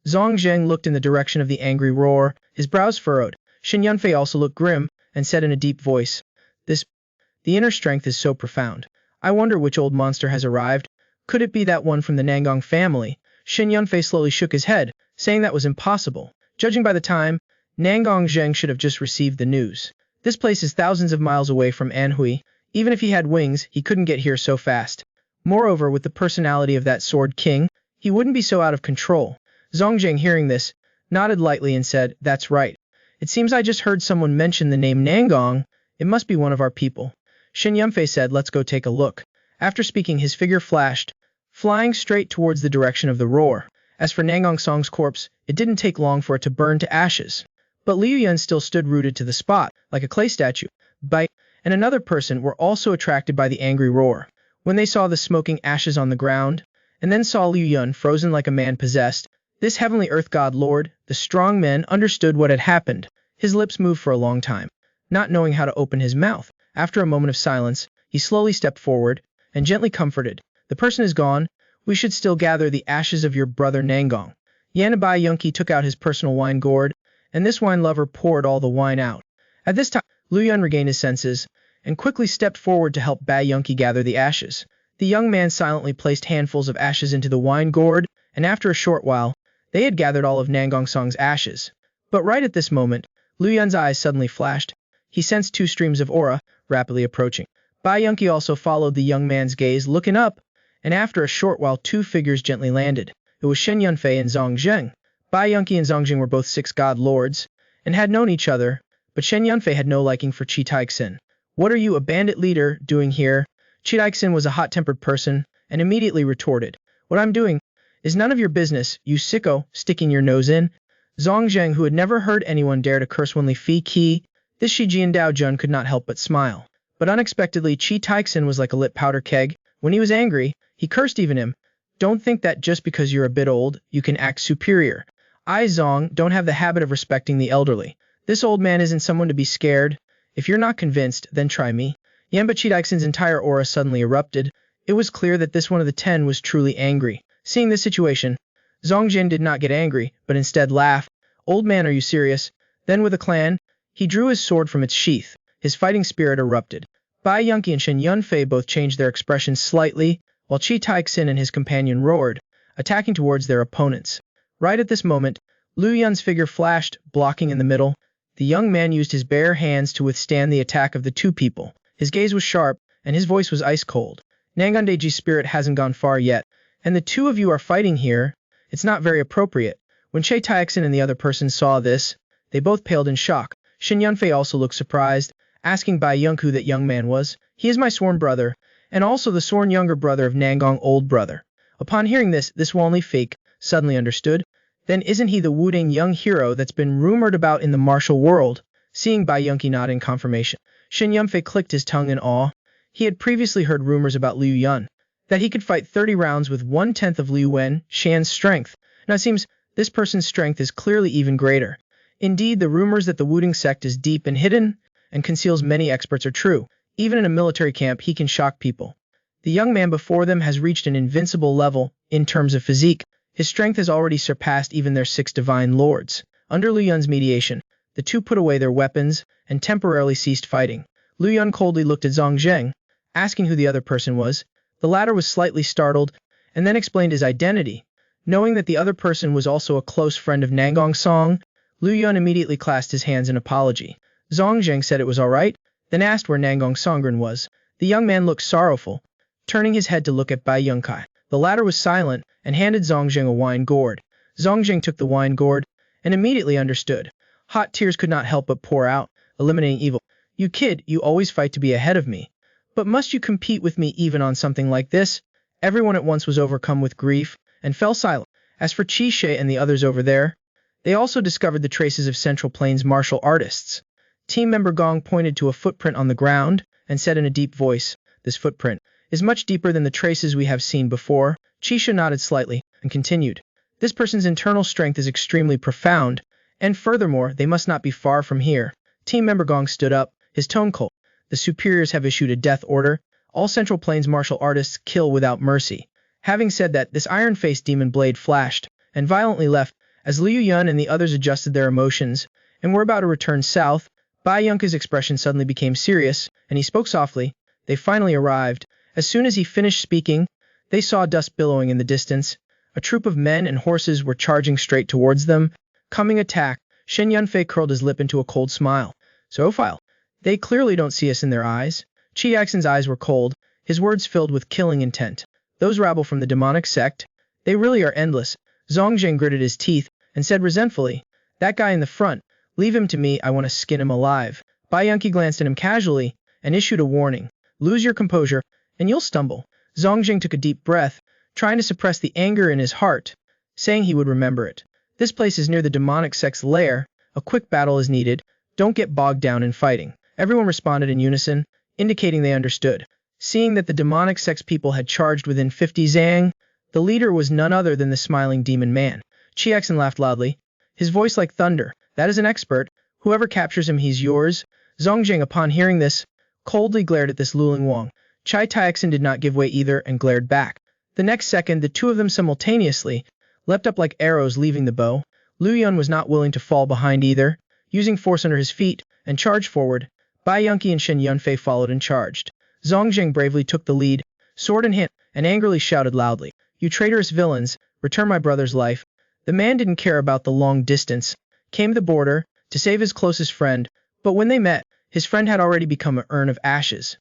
Zhang Zheng looked in the direction of the angry roar, his brows furrowed. Shen Yunfei also looked grim, and said in a deep voice, The inner strength is so profound. I wonder which old monster has arrived. Could it be that one from the Nangong family? Shen Yunfei slowly shook his head, saying that was impossible. Judging by the time, Nangong Zheng should have just received the news. This place is thousands of miles away from Anhui. Even if he had wings, he couldn't get here so fast. Moreover, with the personality of that Sword King, he wouldn't be so out of control. Zhang Zheng, hearing this, nodded lightly and said, That's right. It seems I just heard someone mention the name Nangong. It must be one of our people. Shen Yunfei said, Let's go take a look. After speaking, his figure flashed, flying straight towards the direction of the roar. As for Nangong Song's corpse, it didn't take long for it to burn to ashes. But Liu Yun still stood rooted to the spot, like a clay statue. Bai and another person were also attracted by the angry roar. When they saw the smoking ashes on the ground, and then saw Liu Yun frozen like a man possessed, this heavenly earth god lord, the strong man, understood what had happened. His lips moved for a long time, not knowing how to open his mouth. After a moment of silence, he slowly stepped forward and gently comforted. The person is gone. We should still gather the ashes of your brother Nangong. Bai Yunqi took out his personal wine gourd, and this wine lover poured all the wine out. At this time, Liu Yun regained his senses and quickly stepped forward to help Bai Yunqi gather the ashes. The young man silently placed handfuls of ashes into the wine gourd, and after a short while, they had gathered all of Nangong Song's ashes. But right at this moment, Liu Yun's eyes suddenly flashed. He sensed two streams of aura rapidly approaching. Bai Yunqi also followed the young man's gaze, looking up, and after a short while, two figures gently landed. It was Shen Yunfei and Zhang Zheng. Bai Yunqi and Zhang Zheng were both six god lords and had known each other, but Shen Yunfei had no liking for Qi Taixin. What are you, a bandit leader, doing here? Qi Taixin was a hot-tempered person and immediately retorted. What I'm doing is none of your business, you sicko, sticking your nose in. Zhang Zheng, who had never heard anyone dare to curse Wenli Fi Qi, this Shi Jiandao Jun could not help but smile. But unexpectedly, Qi Taixin was like a lit powder keg. When he was angry, he cursed even him. Don't think that just because you're a bit old, you can act superior. I, Zhang, don't have the habit of respecting the elderly. This old man isn't someone to be scared. If you're not convinced, then try me. Yamba Qi Taixin's entire aura suddenly erupted. It was clear that this one of the 10 was truly angry. Seeing this situation, Zhang Jin did not get angry, but instead laughed. Old man, are you serious? Then with a clan, he drew his sword from its sheath. His fighting spirit erupted. Bai Yunqi and Shen Yunfei both changed their expressions slightly, while Qi Taixin and his companion roared, attacking towards their opponents. Right at this moment, Liu Yun's figure flashed, blocking in the middle. The young man used his bare hands to withstand the attack of the two people. His gaze was sharp, and his voice was ice-cold. Nangondeji's spirit hasn't gone far yet, and the two of you are fighting here. It's not very appropriate. When Qi Taixin and the other person saw this, they both paled in shock. Shen Yunfei also looked surprised, asking Bai Yunqi who that young man was. He is my sworn brother, and also the sworn younger brother of Nangong old brother. Upon hearing this Wanli fake suddenly understood. Then isn't he the Wudang young hero that's been rumored about in the martial world? Seeing Bai Yunqi nod in confirmation, Shen Yunfei clicked his tongue in awe. He had previously heard rumors about Liu Yun, that he could fight 30 rounds with 1/10 of Liu Shan's strength. Now it seems this person's strength is clearly even greater. Indeed, the rumors that the Wudang sect is deep and hidden and conceals many experts are true. Even in a military camp, he can shock people. The young man before them has reached an invincible level in terms of physique. His strength has already surpassed even their 6 divine lords. Under Liu Yun's mediation, the two put away their weapons and temporarily ceased fighting. Liu Yun coldly looked at Zhang Zheng, asking who the other person was. The latter was slightly startled, and then explained his identity. Knowing that the other person was also a close friend of Nangong Song, Liu Yun immediately clasped his hands in apology. Zhang Zheng said it was all right, then asked where Nangong Songren was. The young man looked sorrowful, turning his head to look at Bai Yunqi. The latter was silent and handed Zhang Zheng a wine gourd. Zhang Zheng took the wine gourd and immediately understood. Hot tears could not help but pour out, eliminating evil. You kid, you always fight to be ahead of me. But must you compete with me even on something like this? Everyone at once was overcome with grief and fell silent. As for Qi Shi and the others over there, they also discovered the traces of Central Plains martial artists. Team member Gong pointed to a footprint on the ground and said in a deep voice, this footprint is much deeper than the traces we have seen before. Qi Shi nodded slightly and continued. This person's internal strength is extremely profound, and furthermore, they must not be far from here. Team member Gong stood up, his tone cold. The superiors have issued a death order. All Central Plains martial artists kill without mercy. Having said that, this iron-faced demon blade flashed and violently left. As Liu Yun and the others adjusted their emotions and were about to return south, Bai Yunqi's expression suddenly became serious, and he spoke softly. They finally arrived. As soon as he finished speaking, they saw dust billowing in the distance. A troop of men and horses were charging straight towards them. Coming attack, Shen Yunfei curled his lip into a cold smile. So file. They clearly don't see us in their eyes. Qi Taixin's eyes were cold, his words filled with killing intent. Those rabble from the demonic sect, they really are endless. Zhang Zheng gritted his teeth and said resentfully, that guy in the front, leave him to me, I want to skin him alive. Bai Yunqi glanced at him casually and issued a warning. Lose your composure, and you'll stumble. Zhang Zheng took a deep breath, trying to suppress the anger in his heart, saying he would remember it. This place is near the demonic sect's lair. A quick battle is needed. Don't get bogged down in fighting. Everyone responded in unison, indicating they understood. Seeing that the demonic sex people had charged within 50 zang, the leader was none other than the smiling demon man. Chiexin laughed loudly, his voice like thunder. That is an expert. Whoever captures him, he's yours. Zongjing, upon hearing this, coldly glared at this Luling Wang. Chai Taixin did not give way either and glared back. The next second, the two of them simultaneously leapt up like arrows leaving the bow. Lu Yun was not willing to fall behind either, using force under his feet, and charged forward. Bai Yunqi and Shen Yunfei followed and charged. Zongjing bravely took the lead, sword in hand, and angrily shouted loudly, "You traitorous villains, return my brother's life." The man didn't care about the long distance, came to the border to save his closest friend, but when they met, his friend had already become an urn of ashes.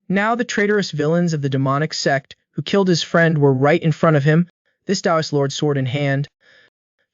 Now the traitorous villains of the demonic sect who killed his friend were right in front of him. This Taoist lord, sword in hand,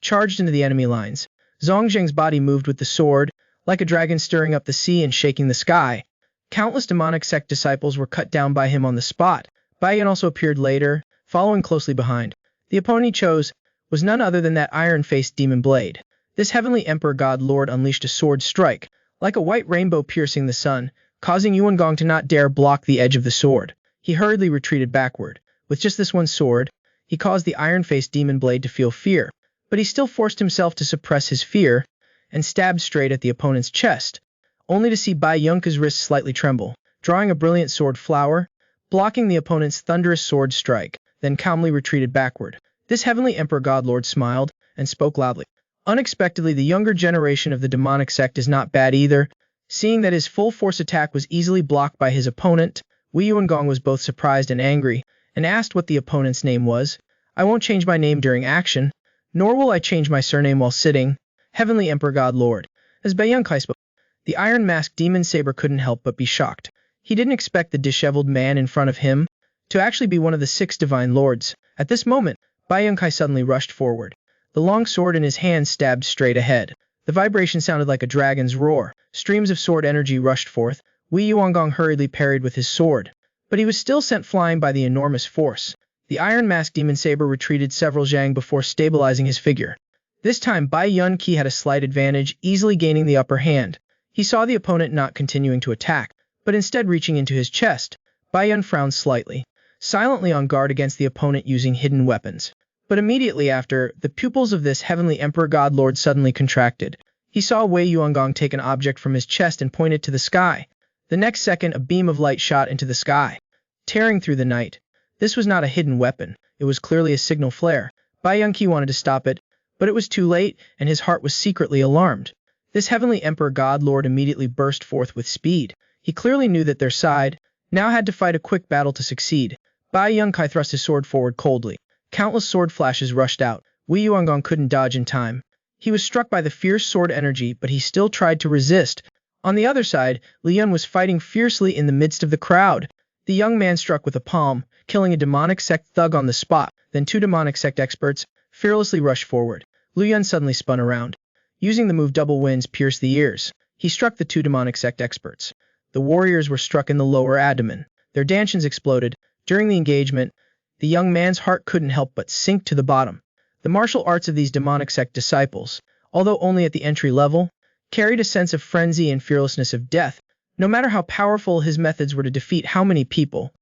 charged into the enemy lines. Zongjing's body moved with the sword, like a dragon stirring up the sea and shaking the sky. Countless demonic sect disciples were cut down by him on the spot. Bai Yan also appeared later, following closely behind. The opponent he chose was none other than that iron-faced demon blade. This heavenly emperor god lord unleashed a sword strike, like a white rainbow piercing the sun, causing Yuan Gong to not dare block the edge of the sword. He hurriedly retreated backward. With just this one sword, he caused the iron-faced demon blade to feel fear, but he still forced himself to suppress his fear, and stabbed straight at the opponent's chest, only to see Bai Yunka's wrists slightly tremble, drawing a brilliant sword flower, blocking the opponent's thunderous sword strike, then calmly retreated backward. This heavenly emperor god lord smiled, and spoke loudly. Unexpectedly, the younger generation of the demonic sect is not bad either. Seeing that his full force attack was easily blocked by his opponent, Wei Yuangong was both surprised and angry, and asked what the opponent's name was. "I won't change my name during action, nor will I change my surname while sitting. Heavenly Emperor God Lord." As Bai Yunkai spoke, the iron-masked demon saber couldn't help but be shocked. He didn't expect the disheveled man in front of him to actually be one of the 6 divine lords. At this moment, Bai Yunkai suddenly rushed forward. The long sword in his hand stabbed straight ahead. The vibration sounded like a dragon's roar. Streams of sword energy rushed forth. Wei Yuangong hurriedly parried with his sword, but he was still sent flying by the enormous force. The iron-masked demon saber retreated several zhang before stabilizing his figure. This time, Bai Yunqi had a slight advantage, easily gaining the upper hand. He saw the opponent not continuing to attack, but instead reaching into his chest. Bai Yun frowned slightly, silently on guard against the opponent using hidden weapons. But immediately after, the pupils of this heavenly emperor god lord suddenly contracted. He saw Wei Yuangong take an object from his chest and point it to the sky. The next second, a beam of light shot into the sky, tearing through the night. This was not a hidden weapon. It was clearly a signal flare. Bai Yunqi wanted to stop it, but it was too late, and his heart was secretly alarmed. This heavenly emperor god lord immediately burst forth with speed. He clearly knew that their side now had to fight a quick battle to succeed. Bai Yunkai thrust his sword forward coldly. Countless sword flashes rushed out. Wei Yuangong couldn't dodge in time. He was struck by the fierce sword energy, but he still tried to resist. On the other side, Li Yun was fighting fiercely in the midst of the crowd. The young man struck with a palm, killing a demonic sect thug on the spot. Then 2 demonic sect experts fearlessly rushed forward. Lu Yun suddenly spun around. Using the move double winds pierce the ears, he struck the 2 demonic sect experts. The warriors were struck in the lower abdomen. Their dantians exploded. During the engagement, the young man's heart couldn't help but sink to the bottom. The martial arts of these demonic sect disciples, although only at the entry level, carried a sense of frenzy and fearlessness of death, no matter how powerful his methods were to defeat how many people.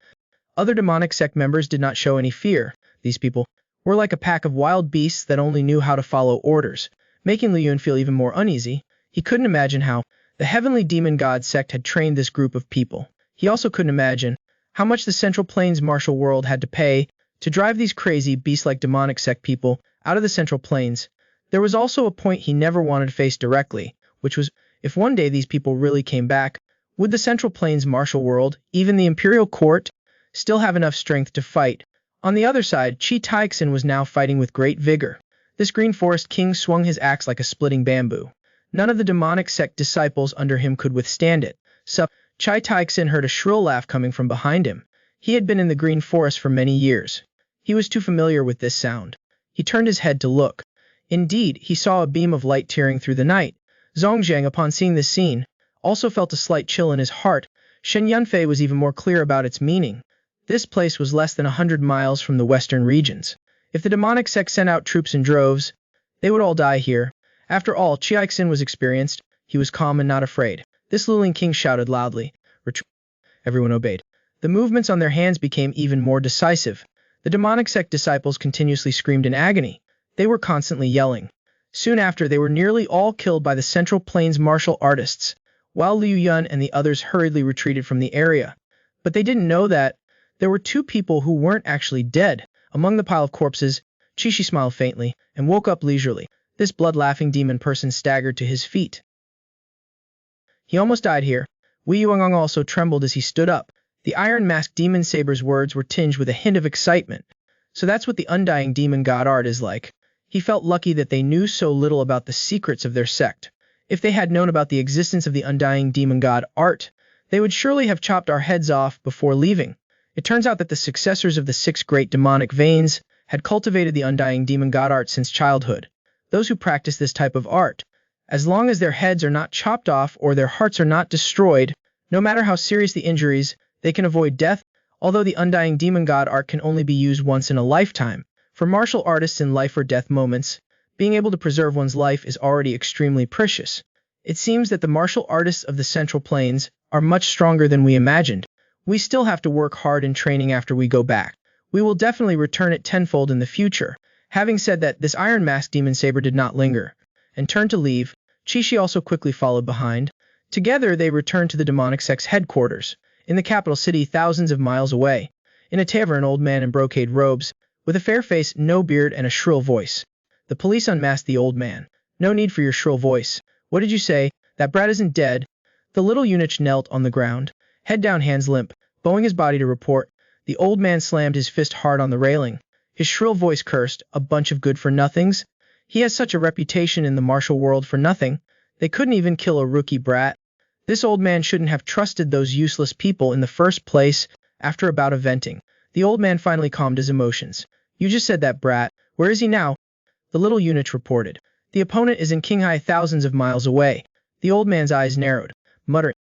Other demonic sect members did not show any fear. These people were like a pack of wild beasts that only knew how to follow orders, making Li Yun feel even more uneasy. He couldn't imagine how the heavenly demon god sect had trained this group of people. He also couldn't imagine how much the Central Plains martial world had to pay to drive these crazy beast-like demonic sect people out of the Central Plains. There was also a point he never wanted to face directly, which was, if one day these people really came back, would the Central Plains martial world, even the imperial court, still have enough strength to fight? On the other side, Chi Taixin was now fighting with great vigor. This green forest king swung his axe like a splitting bamboo. None of the demonic sect disciples under him could withstand it. Chai Taixin heard a shrill laugh coming from behind him. He had been in the green forest for many years. He was too familiar with this sound. He turned his head to look. Indeed, he saw a beam of light tearing through the night. Zongjiang, upon seeing this scene, also felt a slight chill in his heart. Shen Yunfei was even more clear about its meaning. This place was less than 100 miles from the western regions. If the demonic sect sent out troops in droves, they would all die here. After all, Chiaixin was experienced. He was calm and not afraid. This Luling king shouted loudly. Retreat. Everyone obeyed. The movements on their hands became even more decisive. The demonic sect disciples continuously screamed in agony. They were constantly yelling. Soon after, they were nearly all killed by the Central Plains martial artists, while Liu Yun and the others hurriedly retreated from the area. But they didn't know that there were two people who weren't actually dead. Among the pile of corpses, Qixi smiled faintly and woke up leisurely. This blood-laughing demon person staggered to his feet. He almost died here. Wei Yuangang also trembled as he stood up. The iron-masked demon saber's words were tinged with a hint of excitement. So that's what the undying demon god art is like. He felt lucky that they knew so little about the secrets of their sect. If they had known about the existence of the undying demon god art, they would surely have chopped our heads off before leaving. It turns out that the successors of the 6 great demonic veins had cultivated the undying demon god art since childhood. Those who practice this type of art, as long as their heads are not chopped off or their hearts are not destroyed, no matter how serious the injuries, they can avoid death. Although the undying demon god art can only be used once in a lifetime, for martial artists in life or death moments, being able to preserve one's life is already extremely precious. It seems that the martial artists of the Central Plains are much stronger than we imagined. We still have to work hard in training after we go back. We will definitely return it tenfold in the future. Having said that, this iron masked demon saber did not linger, and turned to leave. Qixi also quickly followed behind. Together they returned to the demonic sect's headquarters, in the capital city thousands of miles away. In a tavern, an old man in brocade robes, with a fair face, no beard, and a shrill voice. The police unmasked the old man. No need for your shrill voice. What did you say? That brat isn't dead. The little eunuch knelt on the ground, head down, hands limp, bowing his body to report. The old man slammed his fist hard on the railing. His shrill voice cursed, a bunch of good-for-nothings. He has such a reputation in the martial world for nothing. They couldn't even kill a rookie brat. This old man shouldn't have trusted those useless people in the first place. After a bout of venting, the old man finally calmed his emotions. You just said that brat. Where is he now? The little eunuch reported. The opponent is in Qinghai, thousands of miles away. The old man's eyes narrowed, muttering.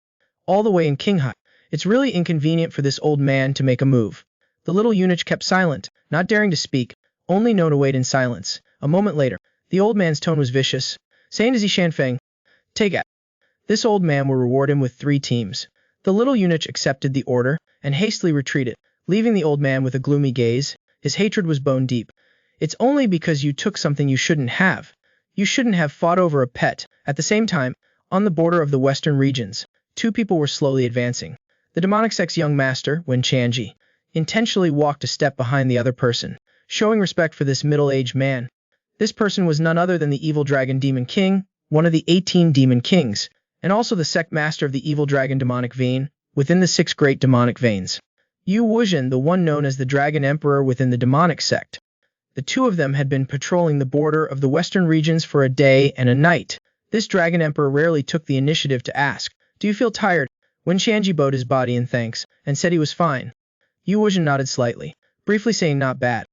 All the way in Qinghai. It's really inconvenient for this old man to make a move. The little eunuch kept silent, not daring to speak, only known to wait in silence. A moment later, the old man's tone was vicious. Saying to Shanfeng, take it. This old man will reward him with 3 teams. The little eunuch accepted the order, and hastily retreated, leaving the old man with a gloomy gaze. His hatred was bone deep. It's only because you took something you shouldn't have. You shouldn't have fought over a pet. At the same time, on the border of the western regions, 2 people were slowly advancing. The demonic sect's young master, Wen Chanji, intentionally walked a step behind the other person, showing respect for this middle-aged man. This person was none other than the evil dragon demon king, one of the 18 demon kings, and also the sect master of the evil dragon demonic vein, within the 6 great demonic veins. Yu Wuzhen, the one known as the dragon emperor within the demonic sect. The 2 of them had been patrolling the border of the western regions for a day and a night. This dragon emperor rarely took the initiative to ask, do you feel tired? When Shanji bowed his body in thanks, and said he was fine. Yu Wuzhen nodded slightly, briefly saying not bad.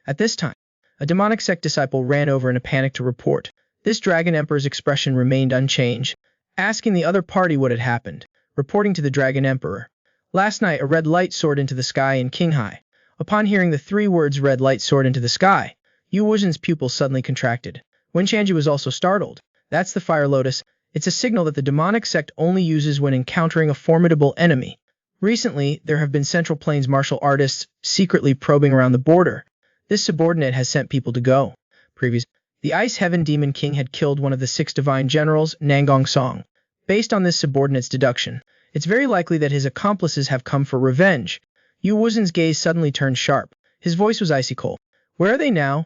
At this time, a demonic sect disciple ran over in a panic to report. This dragon emperor's expression remained unchanged, asking the other party what had happened, reporting to the dragon emperor. Last night a red light soared into the sky in Qinghai. Upon hearing the 3 words red light soared into the sky, Yu Wuzhen's pupils suddenly contracted. Wen Chanji was also startled. That's the fire lotus. It's a signal that the demonic sect only uses when encountering a formidable enemy. Recently, there have been Central Plains martial artists secretly probing around the border. This subordinate has sent people to go. Previously, the Ice Heaven Demon King had killed one of the 6 divine generals, Nangong Song. Based on this subordinate's deduction, it's very likely that his accomplices have come for revenge. Yu Wuzhen's gaze suddenly turned sharp. His voice was icy cold. Where are they now?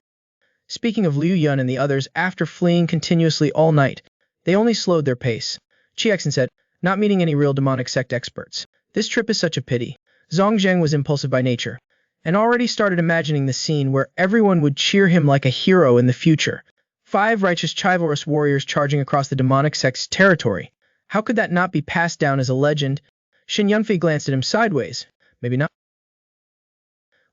Speaking of Liu Yun and the others, after fleeing continuously all night, they only slowed their pace. Chiaixin said, not meeting any real demonic sect experts. This trip is such a pity. Zhang Zheng was impulsive by nature, and already started imagining the scene where everyone would cheer him like a hero in the future. 5 righteous chivalrous warriors charging across the demonic sect's territory. How could that not be passed down as a legend? Xin Yunfei glanced at him sideways. Maybe not.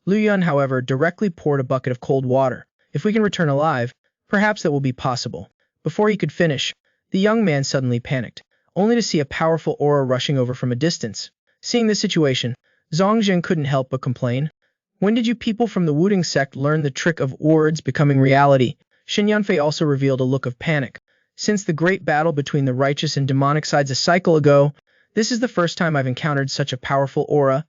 Liu Yun, however, directly poured a bucket of cold water. If we can return alive, perhaps that will be possible. Before he could finish, the young man suddenly panicked, only to see a powerful aura rushing over from a distance. Seeing this situation, Zhang Zheng couldn't help but complain. When did you people from the Wudang sect learn the trick of words becoming reality? Xin Yunfei also revealed a look of panic. Since the great battle between the righteous and demonic sides a cycle ago, this is the first time I've encountered such a powerful aura.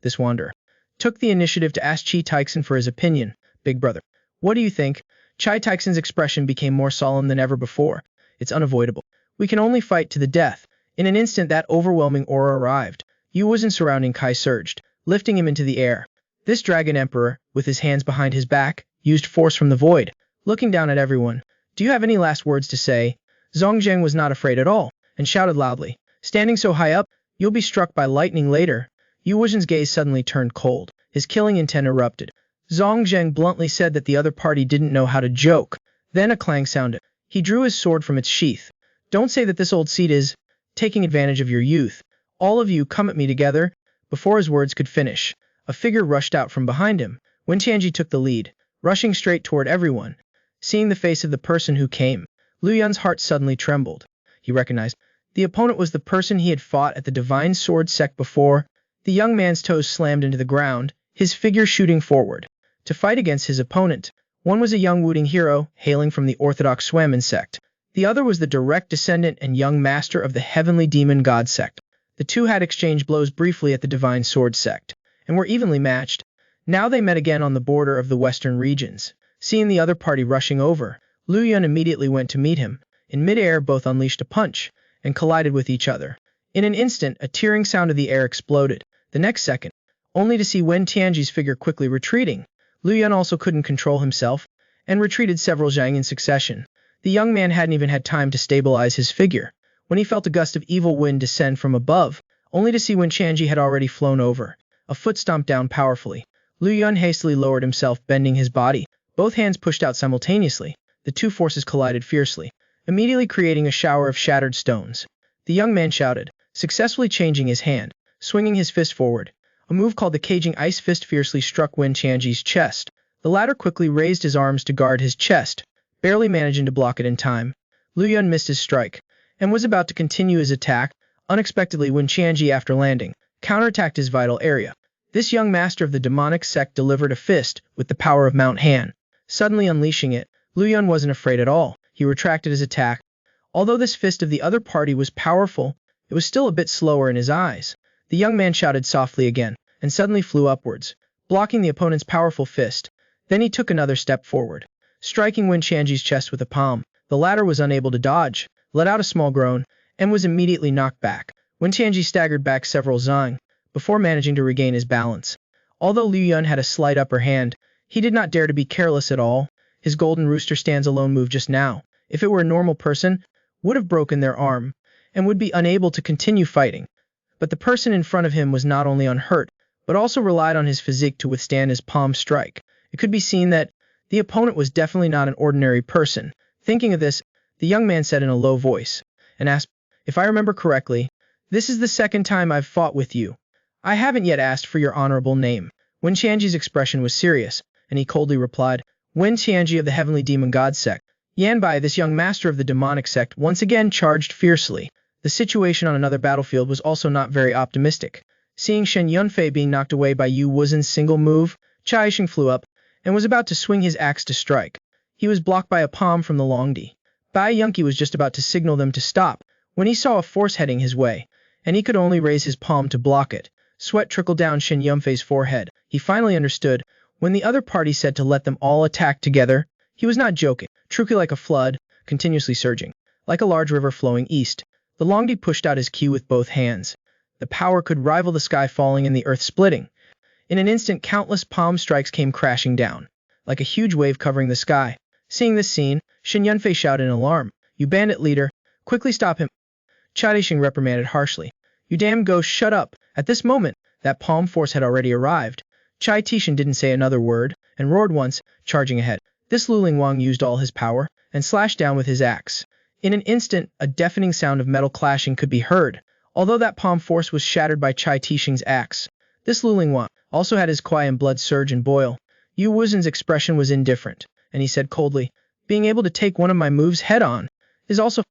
This wanderer took the initiative to ask Chi Taixin for his opinion. Big brother, what do you think? Chi Taixin's expression became more solemn than ever before. It's unavoidable. We can only fight to the death. In an instant that overwhelming aura arrived. Yu Wuzhen surrounding Kai surged, lifting him into the air. This dragon emperor, with his hands behind his back, used force from the void, looking down at everyone. Do you have any last words to say? Zhongzheng was not afraid at all, and shouted loudly. Standing so high up, you'll be struck by lightning later. Yu Wuzhen's gaze suddenly turned cold. His killing intent erupted. Zhongzheng bluntly said that the other party didn't know how to joke. Then a clang sounded. He drew his sword from its sheath. Don't say that this old seed is taking advantage of your youth. All of you come at me together. Before his words could finish, a figure rushed out from behind him. Wen Tianji took the lead, rushing straight toward everyone. Seeing the face of the person who came, Lu Yun's heart suddenly trembled. He recognized the opponent was the person he had fought at the Divine Sword sect before. The young man's toes slammed into the ground, his figure shooting forward to fight against his opponent. One was a young Wudang hero, hailing from the Orthodox Swamin sect. The other was the direct descendant and young master of the Heavenly Demon God sect. The two had exchanged blows briefly at the Divine Sword sect, and were evenly matched. Now they met again on the border of the western regions. Seeing the other party rushing over, Lu Yun immediately went to meet him. In midair both unleashed a punch, and collided with each other. In an instant, a tearing sound of the air exploded. The next second, only to see Wen Tianji's figure quickly retreating. Lu Yun also couldn't control himself, and retreated several zhang in succession. The young man hadn't even had time to stabilize his figure, when he felt a gust of evil wind descend from above, only to see Wen Tianji had already flown over. A foot stomped down powerfully. Lu Yun hastily lowered himself, bending his body. Both hands pushed out simultaneously. The two forces collided fiercely, immediately creating a shower of shattered stones. The young man shouted, successfully changing his hand, swinging his fist forward. A move called the Caging Ice Fist fiercely struck Wen Tianji's chest. The latter quickly raised his arms to guard his chest, barely managing to block it in time. Lu Yun missed his strike, and was about to continue his attack. Unexpectedly, Wen Tianji, after landing, counterattacked his vital area. This young master of the demonic sect delivered a fist with the power of Mount Han. Suddenly unleashing it, Lu Yun wasn't afraid at all. He retracted his attack. Although this fist of the other party was powerful, it was still a bit slower in his eyes. The young man shouted softly again, and suddenly flew upwards, blocking the opponent's powerful fist. Then he took another step forward, striking Wen Tianji's chest with a palm. The latter was unable to dodge, let out a small groan, and was immediately knocked back. Wen Tianji staggered back several zhang, before managing to regain his balance. Although Lu Yun had a slight upper hand, he did not dare to be careless at all. His golden rooster stands alone move just now, if it were a normal person, would have broken their arm, and would be unable to continue fighting. But the person in front of him was not only unhurt, but also relied on his physique to withstand his palm strike. It could be seen that the opponent was definitely not an ordinary person. Thinking of this, the young man said in a low voice, and asked, if I remember correctly, this is the second time I've fought with you. I haven't yet asked for your honorable name. Wen Tianji's expression was serious, and he coldly replied, Wen Tianji of the Heavenly Demon God sect. Yanbai, this young master of the demonic sect, once again charged fiercely. The situation on another battlefield was also not very optimistic. Seeing Shen Yunfei being knocked away by Yu Wuzhen's single move, Chai Xing flew up, and was about to swing his axe to strike. He was blocked by a palm from the Longdi. Bai Yunqi was just about to signal them to stop, when he saw a force heading his way, and he could only raise his palm to block it. Sweat trickled down Shen Yunfei's forehead. He finally understood, when the other party said to let them all attack together. He was not joking. Truly like a flood, continuously surging, like a large river flowing east. The Longdi pushed out his ki with both hands. The power could rival the sky falling and the earth splitting. In an instant, countless palm strikes came crashing down, like a huge wave covering the sky. Seeing this scene, Shen Yunfei shouted in alarm, "You bandit leader, quickly stop him!" Chai Xing reprimanded harshly, "You damn ghost, shut up!" At this moment, that palm force had already arrived. Chai Tishan didn't say another word, and roared once, charging ahead. This Luling Wang used all his power, and slashed down with his axe. In an instant, a deafening sound of metal clashing could be heard, although that palm force was shattered by Chai Tishing's axe. This Luling Wang also had his Kuai and blood surge and boil. Yu Wuzhen's expression was indifferent, and he said coldly, "Being able to take one of my moves head-on is also—"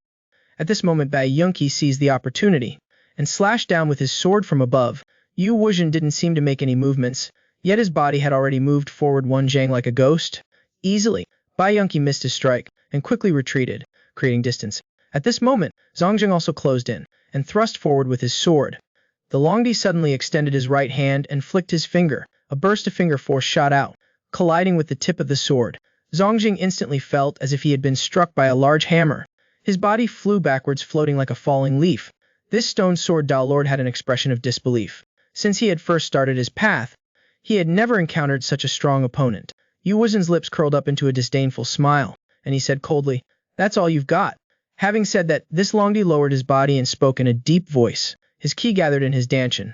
At this moment, Bai Yunqi seized the opportunity, and slashed down with his sword from above. Yu Wuzhen didn't seem to make any movements, yet his body had already moved forward one zhang like a ghost. Easily, Bai Yunqi missed his strike, and quickly retreated, creating distance. At this moment, Zongjing also closed in and thrust forward with his sword. The Longdi suddenly extended his right hand and flicked his finger. A burst of finger force shot out, colliding with the tip of the sword. Zongjing instantly felt as if he had been struck by a large hammer. His body flew backwards, floating like a falling leaf. This stone sword Dao Lord had an expression of disbelief. Since he had first started his path, he had never encountered such a strong opponent. Yu Wuzen's lips curled up into a disdainful smile, and he said coldly, "That's all you've got." Having said that, this Longdi lowered his body and spoke in a deep voice. His ki gathered in his dantian,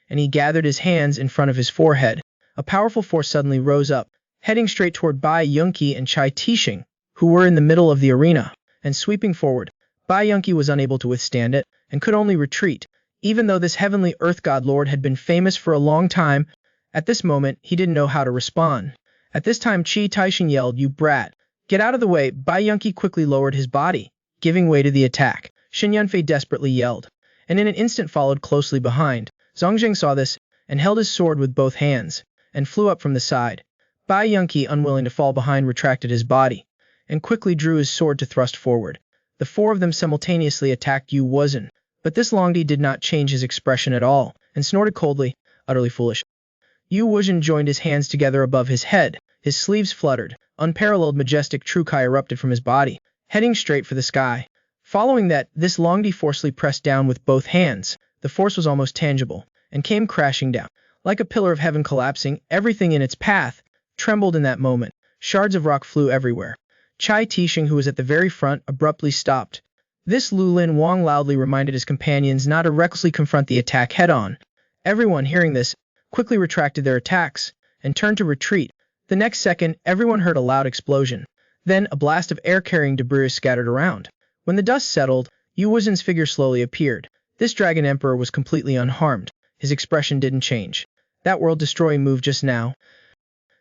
and he gathered his hands in front of his forehead. A powerful force suddenly rose up, heading straight toward Bai Yunqi and Chai Tixing, who were in the middle of the arena, and sweeping forward. Bai Yunqi was unable to withstand it, and could only retreat. Even though this heavenly earth god lord had been famous for a long time, at this moment he didn't know how to respond. At this time Chi Tixing yelled, "You brat! Get out of the way!" Bai Yunqi quickly lowered his body, giving way to the attack. Shen Yunfei desperately yelled, and in an instant followed closely behind. Zongjing saw this, and held his sword with both hands, and flew up from the side. Bai Yunqi, unwilling to fall behind, retracted his body, and quickly drew his sword to thrust forward. The four of them simultaneously attacked Yu Wuzen, but this Longdi did not change his expression at all, and snorted coldly, "Utterly foolish." Yu Wuzen joined his hands together above his head, his sleeves fluttered, unparalleled majestic true Kai erupted from his body, heading straight for the sky. Following that, this Longdi forcefully pressed down with both hands. The force was almost tangible, and came crashing down. Like a pillar of heaven collapsing, everything in its path trembled in that moment. Shards of rock flew everywhere. Chai Tixing, who was at the very front, abruptly stopped. This Lulin Wang loudly reminded his companions not to recklessly confront the attack head-on. Everyone, hearing this, quickly retracted their attacks, and turned to retreat. The next second, everyone heard a loud explosion. Then, a blast of air-carrying debris scattered around. When the dust settled, Yu Wuzen's figure slowly appeared. This Dragon Emperor was completely unharmed. His expression didn't change. That world-destroying move just now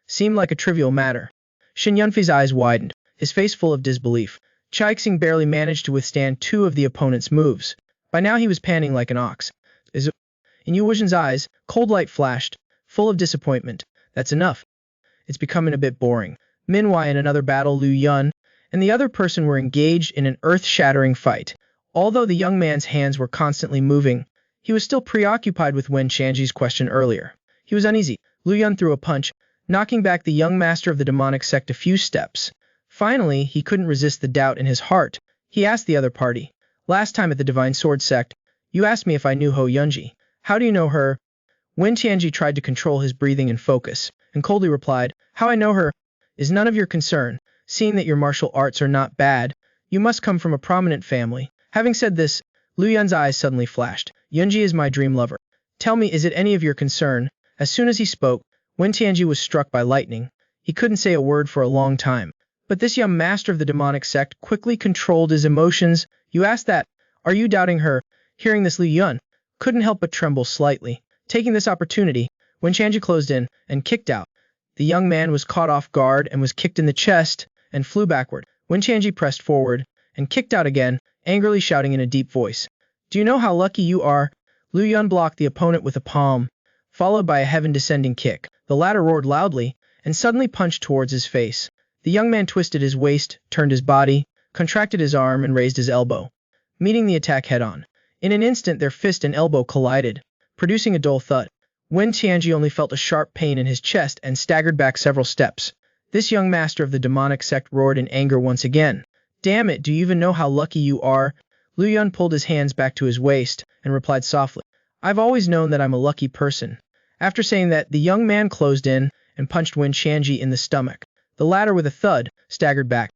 seemed like a trivial matter. Shen Yunfei's eyes widened, his face full of disbelief. Chai Xing barely managed to withstand two of the opponent's moves. By now he was panting like an ox. In Yu Wuzen's eyes, cold light flashed, full of disappointment. "That's enough. It's becoming a bit boring." Meanwhile, in another battle, Lu Yun and the other person were engaged in an earth-shattering fight. Although the young man's hands were constantly moving, he was still preoccupied with Wen Tianji's question earlier. He was uneasy. Lu Yun threw a punch, knocking back the young master of the demonic sect a few steps. Finally, he couldn't resist the doubt in his heart. He asked the other party, "Last time at the Divine Sword Sect, you asked me if I knew Ho Yunji. How do you know her?" Wen Tianji tried to control his breathing and focus, and coldly replied, "How I know her is none of your concern. Seeing that your martial arts are not bad, you must come from a prominent family." Having said this, Lu Yun's eyes suddenly flashed. "Yunji is my dream lover. Tell me, is it any of your concern?" As soon as he spoke, Wen Tianji was struck by lightning. He couldn't say a word for a long time. But this young master of the demonic sect quickly controlled his emotions. "You asked that? Are you doubting her?" Hearing this, Lu Yun couldn't help but tremble slightly. Taking this opportunity, Wen Tianji closed in and kicked out. The young man was caught off guard and was kicked in the chest and flew backward. Wen Tianji pressed forward and kicked out again, angrily shouting in a deep voice, "Do you know how lucky you are?" Lu Yun blocked the opponent with a palm, followed by a heaven-descending kick. The latter roared loudly and suddenly punched towards his face. The young man twisted his waist, turned his body, contracted his arm, and raised his elbow, meeting the attack head-on. In an instant, their fist and elbow collided, producing a dull thud. Wen Tianji only felt a sharp pain in his chest and staggered back several steps. This young master of the demonic sect roared in anger once again. "Damn it, do you even know how lucky you are?" Lu Yun pulled his hands back to his waist and replied softly, "I've always known that I'm a lucky person." After saying that, the young man closed in and punched Wen Tianji in the stomach. The latter, with a thud, staggered back.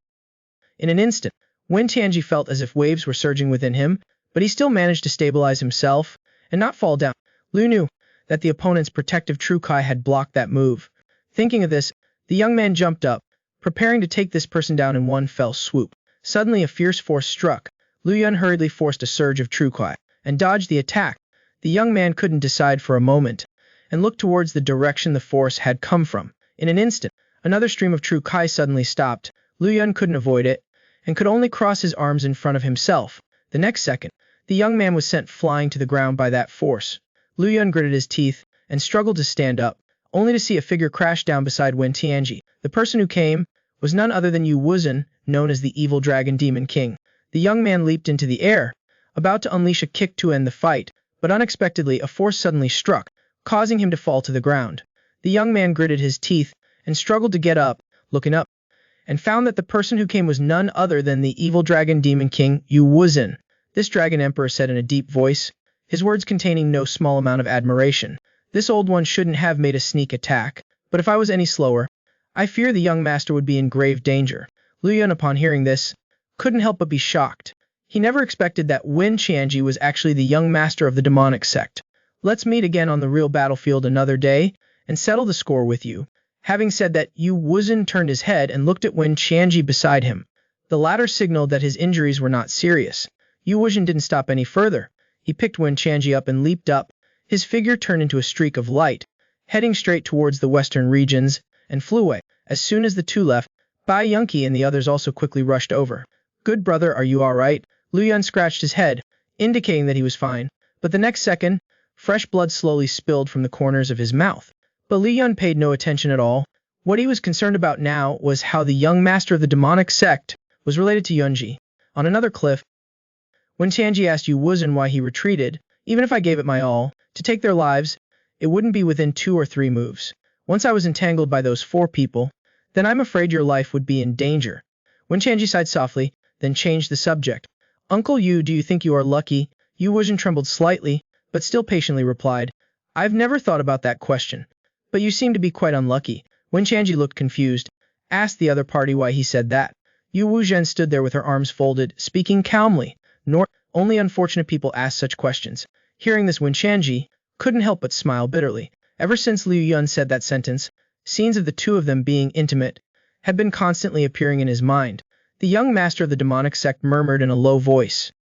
In an instant, Wen Tianji felt as if waves were surging within him, but he still managed to stabilize himself and not fall down. Lu knew that the opponent's protective True Kai had blocked that move. Thinking of this, the young man jumped up, preparing to take this person down in one fell swoop. Suddenly, a fierce force struck. Lu Yun hurriedly forced a surge of True Kai and dodged the attack. The young man couldn't decide for a moment and looked towards the direction the force had come from. In an instant, another stream of True Kai suddenly stopped. Lu Yun couldn't avoid it and could only cross his arms in front of himself. The next second, the young man was sent flying to the ground by that force. Lu Yun gritted his teeth and struggled to stand up, only to see a figure crash down beside Wen Tianji. The person who came was none other than Yu Wuzen, known as the Evil Dragon Demon King. The young man leaped into the air, about to unleash a kick to end the fight, but unexpectedly a force suddenly struck, causing him to fall to the ground. The young man gritted his teeth and struggled to get up, looking up, and found that the person who came was none other than the evil dragon demon king, Wudang. This dragon emperor said in a deep voice, his words containing no small amount of admiration. This old one shouldn't have made a sneak attack, but if I was any slower, I fear the young master would be in grave danger. Liu Yun, upon hearing this, couldn't help but be shocked. He never expected that Wen Qianji was actually the young master of the demonic sect. Let's meet again on the real battlefield another day, and settle the score with you. Having said that, Wudang turned his head and looked at Wen Qianji beside him. The latter signaled that his injuries were not serious. Wudang didn't stop any further. He picked Wen Qianji up and leaped up. His figure turned into a streak of light, heading straight towards the western regions, and flew away. As soon as the two left, Bai Yunqi and the others also quickly rushed over. Good brother, are you alright? Liu Yun scratched his head, indicating that he was fine, but the next second, fresh blood slowly spilled from the corners of his mouth. But Liu Yun paid no attention at all. What he was concerned about now was how the young master of the demonic sect was related to Yunji. On another cliff, when Tianji asked Wudang why he retreated, even if I gave it my all, to take their lives, it wouldn't be within 2 or 3 moves. Once I was entangled by those 4 people, then I'm afraid your life would be in danger. When Tianji sighed softly, then changed the subject. Uncle Yu, do you think you are lucky? Wudang trembled slightly, but still patiently replied, I've never thought about that question. But you seem to be quite unlucky. When Tianji looked confused, asked the other party why he said that. Wudang stood there with her arms folded, speaking calmly. Only unfortunate people ask such questions. Hearing this, Wen Qianji couldn't help but smile bitterly. Ever since Liu Yun said that sentence, scenes of the two of them being intimate had been constantly appearing in his mind. The young master of the demonic sect murmured in a low voice,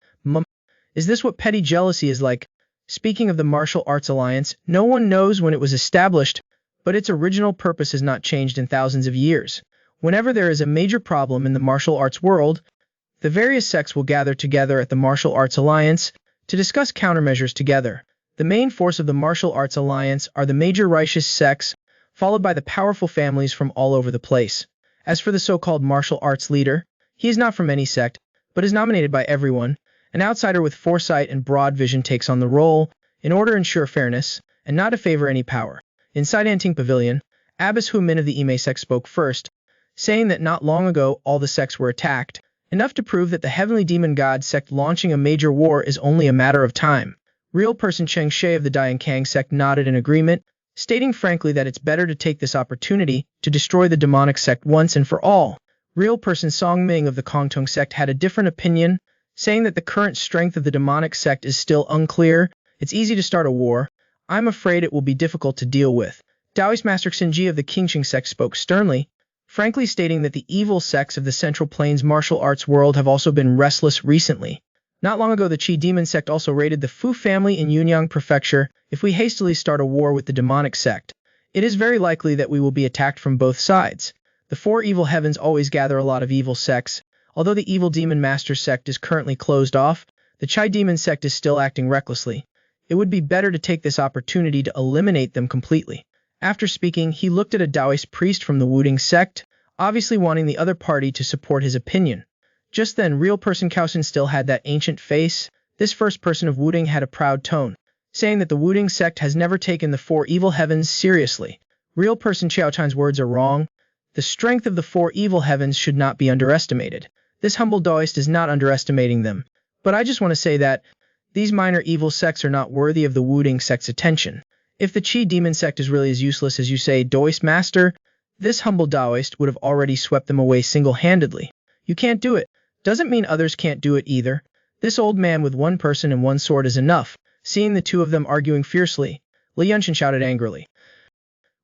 Is this what petty jealousy is like? Speaking of the martial arts alliance, no one knows when it was established, but its original purpose has not changed in thousands of years. Whenever there is a major problem in the martial arts world, the various sects will gather together at the Martial Arts Alliance to discuss countermeasures together. The main force of the Martial Arts Alliance are the major righteous sects, followed by the powerful families from all over the place. As for the so-called martial arts leader, he is not from any sect, but is nominated by everyone. An outsider with foresight and broad vision takes on the role, in order to ensure fairness, and not to favor any power. Inside Anting Pavilion, Abbess Hu Min of the Ime sect spoke first, saying that not long ago all the sects were attacked, enough to prove that the Heavenly Demon God sect launching a major war is only a matter of time. Real person Cheng Shui of the Dian Kang sect nodded in agreement, stating frankly that it's better to take this opportunity to destroy the demonic sect once and for all. Real person Song Ming of the Kongtong sect had a different opinion, saying that the current strength of the demonic sect is still unclear. It's easy to start a war. I'm afraid it will be difficult to deal with. Taoist Master Xinji of the Qingqing sect spoke sternly, frankly stating that the evil sects of the Central Plains martial arts world have also been restless recently. Not long ago the Qi demon sect also raided the Fu family in Yunyang Prefecture. If we hastily start a war with the demonic sect, it is very likely that we will be attacked from both sides. The 4 evil heavens always gather a lot of evil sects. Although the evil demon master sect is currently closed off, the Chai demon sect is still acting recklessly. It would be better to take this opportunity to eliminate them completely. After speaking, he looked at a Taoist priest from the Wudang sect, obviously wanting the other party to support his opinion. Just then, real person Kaosin still had that ancient face. This first person of Wudang had a proud tone, saying that the Wudang sect has never taken the 4 evil heavens seriously. Real person Qiao Chan's words are wrong. The strength of the 4 evil heavens should not be underestimated. This humble Taoist is not underestimating them. But I just want to say that these minor evil sects are not worthy of the Wudang sect's attention. If the Qi demon sect is really as useless as you say, Taoist master, this humble Taoist would have already swept them away single-handedly. You can't do it. Doesn't mean others can't do it either. This old man with 1 person and 1 sword is enough. Seeing the two of them arguing fiercely, Li Yunshan shouted angrily.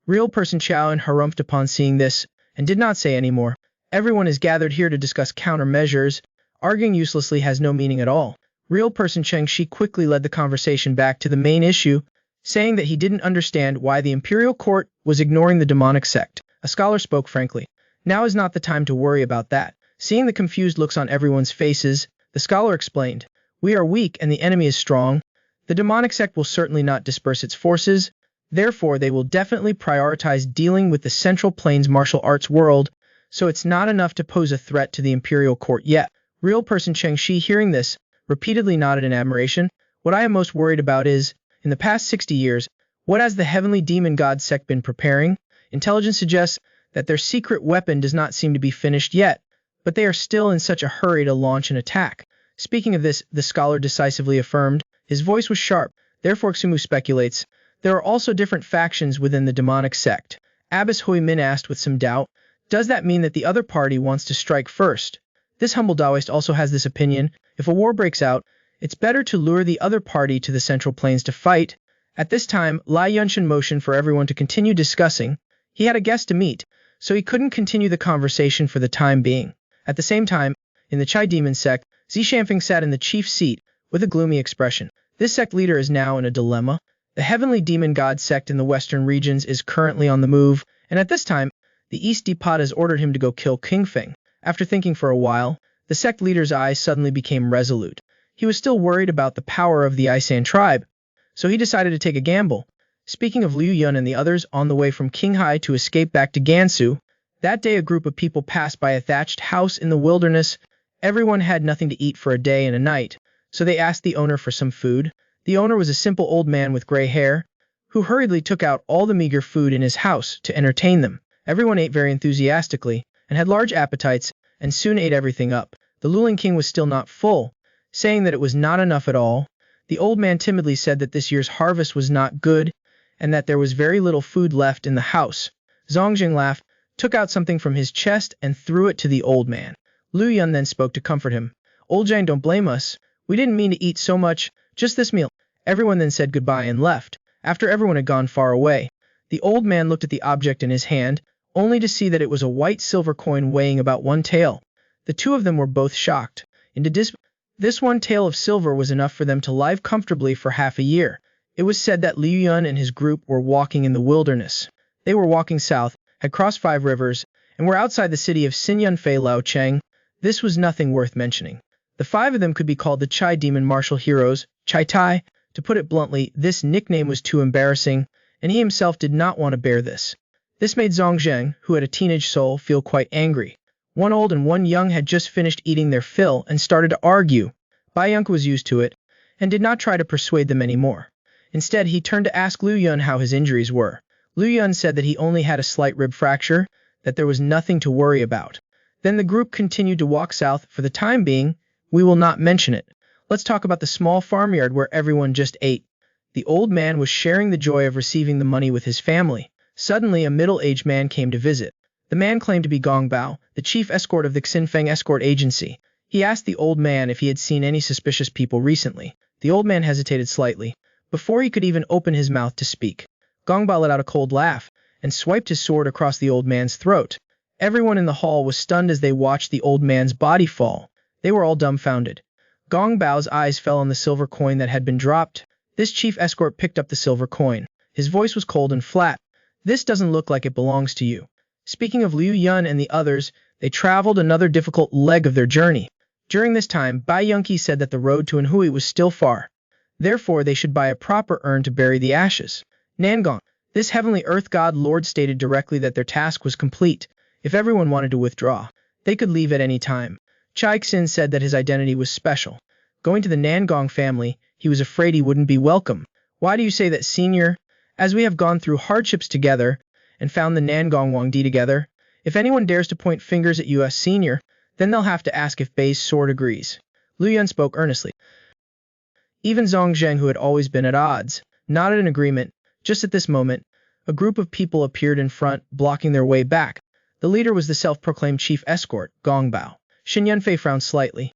Real person Chao and harumphed upon seeing this, and did not say any more. Everyone is gathered here to discuss countermeasures. Arguing uselessly has no meaning at all. Real person Cheng Shi quickly led the conversation back to the main issue, saying that he didn't understand why the imperial court was ignoring the demonic sect. A scholar spoke frankly. Now is not the time to worry about that. Seeing the confused looks on everyone's faces, the scholar explained, We are weak and the enemy is strong. The demonic sect will certainly not disperse its forces. Therefore, they will definitely prioritize dealing with the Central Plains martial arts world, so it's not enough to pose a threat to the imperial court yet. Real person Cheng Shi, hearing this, repeatedly nodded in admiration. What I am most worried about is, in the past 60 years, what has the heavenly demon god sect been preparing? Intelligence suggests that their secret weapon does not seem to be finished yet, but they are still in such a hurry to launch an attack. Speaking of this, the scholar decisively affirmed. His voice was sharp. Therefore Xumu speculates, there are also different factions within the demonic sect. Abbess Hui Min asked with some doubt, does that mean that the other party wants to strike first? This humble Taoist also has this opinion, if a war breaks out, it's better to lure the other party to the central plains to fight. At this time, Lai Yunshan motioned for everyone to continue discussing. He had a guest to meet, so he couldn't continue the conversation for the time being. At the same time, in the Chai Demon sect, Xi Shanfeng sat in the chief seat, with a gloomy expression. This sect leader is now in a dilemma. The heavenly demon god sect in the western regions is currently on the move, and at this time, the East Depot has ordered him to go kill King Feng. After thinking for a while, the sect leader's eyes suddenly became resolute. He was still worried about the power of the Isan tribe, so he decided to take a gamble. Speaking of Liu Yun and the others on the way from Qinghai to escape back to Gansu, that day a group of people passed by a thatched house in the wilderness. Everyone had nothing to eat for a day and a night, so they asked the owner for some food. The owner was a simple old man with gray hair, who hurriedly took out all the meager food in his house to entertain them. Everyone ate very enthusiastically, and had large appetites, and soon ate everything up. The Luling King was still not full, saying that it was not enough at all. The old man timidly said that this year's harvest was not good, and that there was very little food left in the house. Zongjing laughed, took out something from his chest, and threw it to the old man. Liu Yun then spoke to comfort him. Old Zhang, don't blame us. We didn't mean to eat so much, just this meal. Everyone then said goodbye and left. After everyone had gone far away, the old man looked at the object in his hand, only to see that it was a white silver coin weighing about one tael. The two of them were both shocked. This one tael of silver was enough for them to live comfortably for half a year. It was said that Liu Yun and his group were walking in the wilderness. They were walking south, had crossed 5 rivers, and were outside the city of Xinyun Fei Lao Cheng. This was nothing worth mentioning. The 5 of them could be called the Chai Demon Martial Heroes, Chai Tai. To put it bluntly, this nickname was too embarrassing, and he himself did not want to bear this. This made Zhongzheng, who had a teenage soul, feel quite angry. One old and one young had just finished eating their fill and started to argue. Bai Yunke was used to it, and did not try to persuade them anymore. Instead, he turned to ask Liu Yun how his injuries were. Liu Yun said that he only had a slight rib fracture, that there was nothing to worry about. Then the group continued to walk south. For the time being, we will not mention it. Let's talk about the small farmyard where everyone just ate. The old man was sharing the joy of receiving the money with his family. Suddenly, a middle-aged man came to visit. The man claimed to be Gong Bao, the chief escort of the Xinfeng escort agency. He asked the old man if he had seen any suspicious people recently. The old man hesitated slightly, before he could even open his mouth to speak. Gong Bao let out a cold laugh, and swiped his sword across the old man's throat. Everyone in the hall was stunned as they watched the old man's body fall. They were all dumbfounded. Gong Bao's eyes fell on the silver coin that had been dropped. This chief escort picked up the silver coin. His voice was cold and flat. This doesn't look like it belongs to you. Speaking of Liu Yun and the others, they traveled another difficult leg of their journey. During this time, Bai Yunke said that the road to Anhui was still far. Therefore, they should buy a proper urn to bury the ashes. Nangong, this heavenly earth god lord, stated directly that their task was complete. If everyone wanted to withdraw, they could leave at any time. Chai Xin said that his identity was special. Going to the Nangong family, he was afraid he wouldn't be welcome. Why do you say that, senior? As we have gone through hardships together, and found the Nangong Wangdi together, if anyone dares to point fingers at you as senior, then they'll have to ask if Bei's sword agrees. Liu Yun spoke earnestly. Even Zhongzheng, who had always been at odds, nodded in agreement. Just at this moment, a group of people appeared in front, blocking their way back. The leader was the self-proclaimed chief escort, Gong Bao. Xin Yunfei frowned slightly.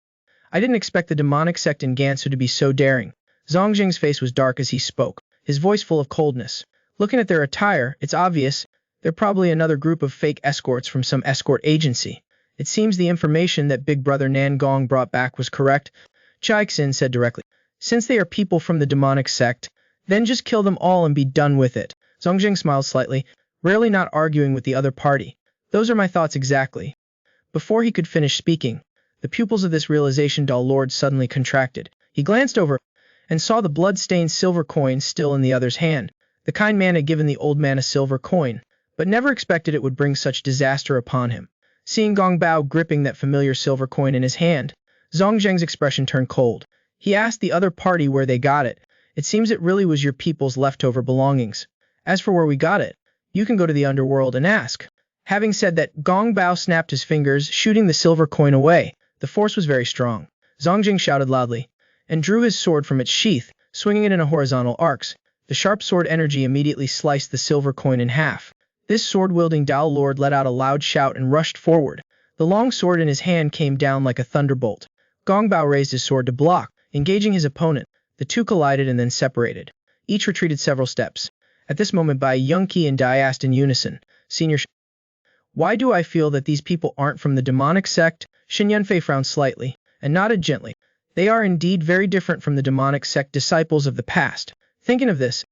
I didn't expect the demonic sect in Gansu to be so daring. Zhongzheng's face was dark as he spoke, his voice full of coldness. Looking at their attire, it's obvious they're probably another group of fake escorts from some escort agency. It seems the information that Big Brother Nangong brought back was correct, Chai Xin said directly. Since they are people from the demonic sect, then just kill them all and be done with it. Zhongzheng smiled slightly, rarely not arguing with the other party. Those are my thoughts exactly. Before he could finish speaking, the pupils of this realization doll lord suddenly contracted. He glanced over and saw the blood-stained silver coin still in the other's hand. The kind man had given the old man a silver coin, but never expected it would bring such disaster upon him. Seeing Gong Bao gripping that familiar silver coin in his hand, Zhang Zheng's expression turned cold. He asked the other party where they got it. It seems it really was your people's leftover belongings. As for where we got it, you can go to the underworld and ask. Having said that, Gong Bao snapped his fingers, shooting the silver coin away. The force was very strong. Zhang Jing shouted loudly, and drew his sword from its sheath, swinging it in a horizontal arcs. The sharp sword energy immediately sliced the silver coin in half. This sword-wielding Dao Lord let out a loud shout and rushed forward. The long sword in his hand came down like a thunderbolt. Gong Bao raised his sword to block, engaging his opponent. The two collided and then separated. Each retreated several steps. At this moment, Bai Yongqi and Dai asked in unison, Senior, why do I feel that these people aren't from the demonic sect? Shen Yunfei frowned slightly, and nodded gently. They are indeed very different from the demonic sect disciples of the past. Thinking of this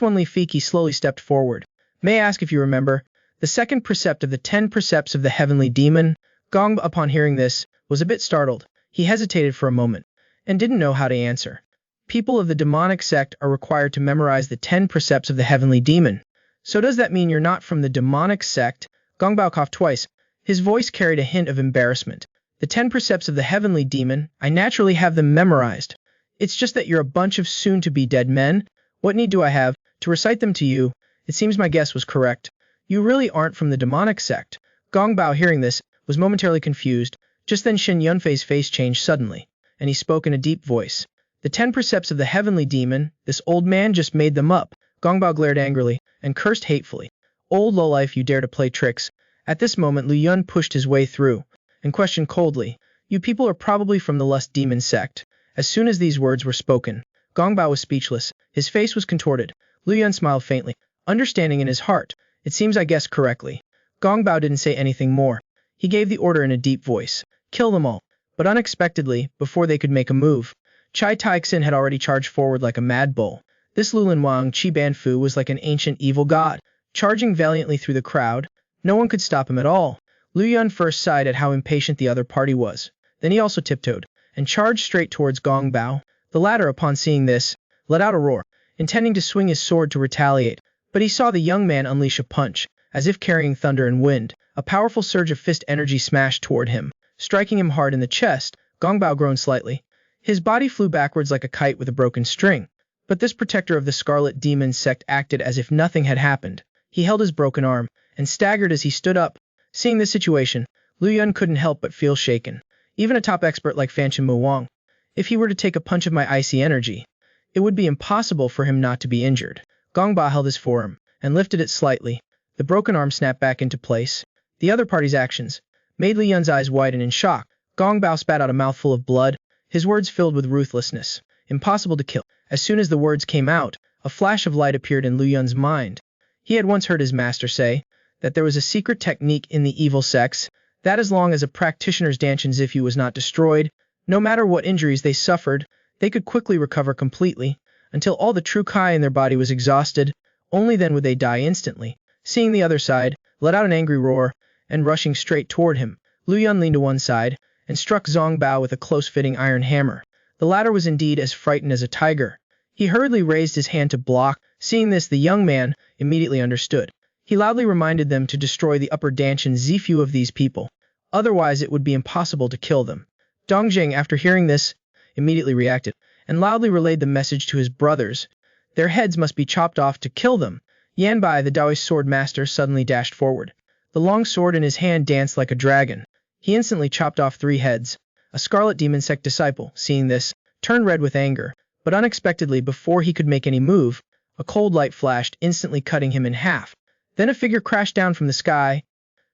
one Li Fiki slowly stepped forward. May I ask if you remember the second precept of the 10 precepts of the heavenly demon? Gong, upon hearing this, was a bit startled. He hesitated for a moment, and didn't know how to answer. People of the demonic sect are required to memorize the 10 precepts of the heavenly demon. So does that mean you're not from the demonic sect? Gong Bao coughed twice. His voice carried a hint of embarrassment. The 10 precepts of the heavenly demon, I naturally have them memorized. It's just that you're a bunch of soon-to-be dead men. What need do I have to recite them to you? It seems my guess was correct. You really aren't from the demonic sect. Gong Bao, hearing this, was momentarily confused. Just then Shen Yunfei's face changed suddenly, and he spoke in a deep voice. The 10 precepts of the heavenly demon, this old man just made them up. Gong Bao glared angrily, and cursed hatefully. Old lowlife, you dare to play tricks. At this moment Lu Yun pushed his way through, and questioned coldly, you people are probably from the lust demon sect. As soon as these words were spoken, Gong Bao was speechless. His face was contorted. Lu Yun smiled faintly, understanding in his heart. It seems I guessed correctly. Gong Bao didn't say anything more. He gave the order in a deep voice. Kill them all. But unexpectedly, before they could make a move, Chai Taixin had already charged forward like a mad bull. This Lulin Wang Chi Ban Fu was like an ancient evil god, charging valiantly through the crowd. No one could stop him at all. Lu Yun first sighed at how impatient the other party was. Then he also tiptoed, and charged straight towards Gong Bao. The latter, upon seeing this, let out a roar, intending to swing his sword to retaliate, but he saw the young man unleash a punch, as if carrying thunder and wind. A powerful surge of fist energy smashed toward him, striking him hard in the chest. Gong Bao groaned slightly. His body flew backwards like a kite with a broken string. But this protector of the Scarlet Demon sect acted as if nothing had happened. He held his broken arm, and staggered as he stood up. Seeing this situation, Lu Yun couldn't help but feel shaken. Even a top expert like Fanchen Mu Wang, if he were to take a punch of my icy energy, it would be impossible for him not to be injured. Gong Bao held his forearm, and lifted it slightly. The broken arm snapped back into place. The other party's actions made Lu Yun's eyes widen in shock. Gong Bao spat out a mouthful of blood, his words filled with ruthlessness. Impossible to kill. As soon as the words came out, a flash of light appeared in Lu Yun's mind. He had once heard his master say that there was a secret technique in the evil sects, that as long as a practitioner's Danshan Zifu was not destroyed, no matter what injuries they suffered, they could quickly recover completely, until all the true Kai in their body was exhausted. Only then would they die instantly. Seeing the other side, let out an angry roar, and rushing straight toward him, Lu Yun leaned to one side, and struck Zhang Bao with a close-fitting iron hammer. The latter was indeed as frightened as a tiger. He hurriedly raised his hand to block. Seeing this, the young man immediately understood. He loudly reminded them to destroy the upper Danshan Zifu of these people. Otherwise it would be impossible to kill them. Dongjing, after hearing this, immediately reacted, and loudly relayed the message to his brothers. Their heads must be chopped off to kill them. Yanbai, the Taoist sword master, suddenly dashed forward. The long sword in his hand danced like a dragon. He instantly chopped off 3 heads. A Scarlet Demon sect disciple, seeing this, turned red with anger, but unexpectedly, before he could make any move, a cold light flashed, instantly cutting him in half. Then a figure crashed down from the sky,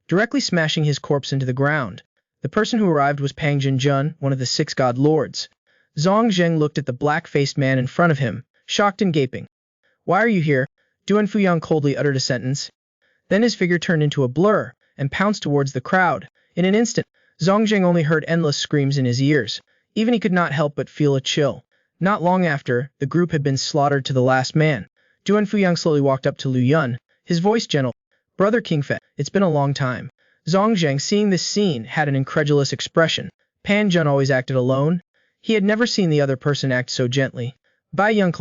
directly smashing his corpse into the ground. The person who arrived was Pang Jinjun, one of the 6 god lords. Zhang Zheng looked at the black-faced man in front of him, shocked and gaping. Why are you here? Duan Fuyang coldly uttered a sentence. Then his figure turned into a blur, and pounced towards the crowd. In an instant, Zhang Zheng only heard endless screams in his ears. Even he could not help but feel a chill. Not long after, the group had been slaughtered to the last man. Duan Fuyang slowly walked up to Lu Yun, his voice gentle. Brother Kingfei, it's been a long time. Zhang Zheng, seeing this scene, had an incredulous expression. Pan Jun always acted alone. He had never seen the other person act so gently. Bai Young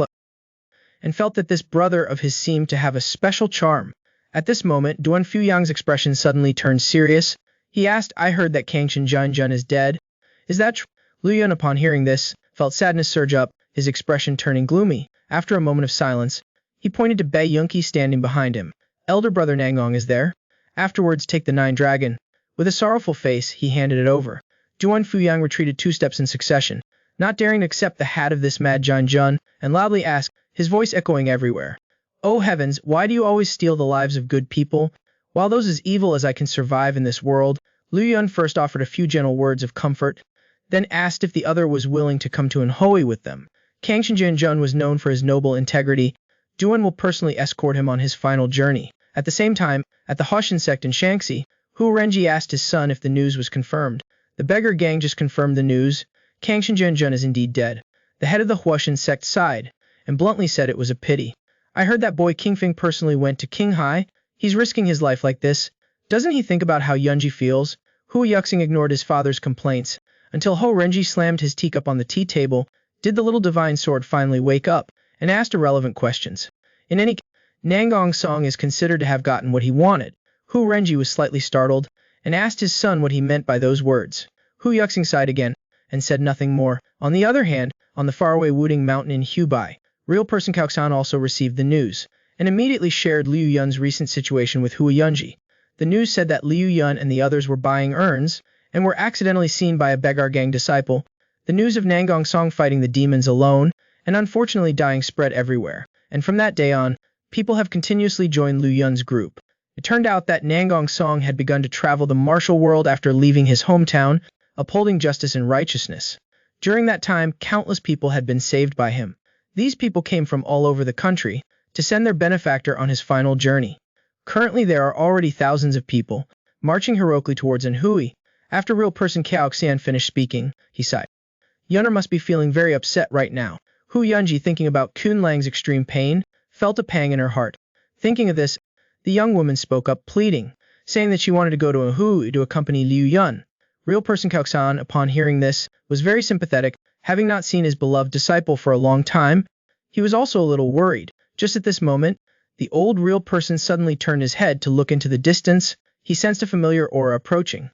and felt that this brother of his seemed to have a special charm. At this moment, Duan Fuyang's expression suddenly turned serious. He asked, I heard that Kangshan Junjun is dead. Is that true? Liu Yun, upon hearing this, felt sadness surge up, his expression turning gloomy. After a moment of silence, he pointed to Bei Yunqi standing behind him. Elder brother Nangong is there. Afterwards, take the 9 dragon. With a sorrowful face, he handed it over. Juan Fuyang retreated 2 steps in succession, not daring to accept the hat of this mad Jian Jun, and loudly asked, his voice echoing everywhere. Oh heavens, why do you always steal the lives of good people? While those as evil as I can survive in this world, Liu Yun first offered a few gentle words of comfort, then asked if the other was willing to come to Anhui with them. Kangshan Jianjun was known for his noble integrity. Duan will personally escort him on his final journey. At the same time, at the Hoshin sect in Shanxi, Hu Renji asked his son if the news was confirmed. The beggar gang just confirmed the news. Kangshan Jianjun is indeed dead. The head of the Hoshin sect sighed, and bluntly said it was a pity. I heard that boy Qingfeng personally went to Qinghai. He's risking his life like this. Doesn't he think about how Yunji feels? Hu Yuxing ignored his father's complaints, until Ho Renji slammed his teacup on the tea table. Did the little divine sword finally wake up, and asked irrelevant questions? In any case, Nangong Song is considered to have gotten what he wanted. Hu Renji was slightly startled, and asked his son what he meant by those words. Hu Yuxing sighed again, and said nothing more. On the other hand, on the faraway Wudang mountain in Hubei, real person Kaoxan also received the news, and immediately shared Liu Yun's recent situation with Hu Yunji. The news said that Liu Yun and the others were buying urns, and were accidentally seen by a beggar gang disciple. The news of Nangong Song fighting the demons alone, and unfortunately dying, spread everywhere, and from that day on, people have continuously joined Liu Yun's group. It turned out that Nangong Song had begun to travel the martial world after leaving his hometown, upholding justice and righteousness. During that time, countless people had been saved by him. These people came from all over the country to send their benefactor on his final journey. Currently there are already thousands of people marching heroically towards Anhui. After real person Cao Xian finished speaking, he sighed. Yunner must be feeling very upset right now. Hu Yunji, thinking about Kun Lang's extreme pain, felt a pang in her heart. Thinking of this, the young woman spoke up, pleading, saying that she wanted to go to Anhui to accompany Liu Yun. Real person Cao Xian, upon hearing this, was very sympathetic, having not seen his beloved disciple for a long time. He was also a little worried. Just at this moment, the old real person suddenly turned his head to look into the distance. He sensed a familiar aura approaching.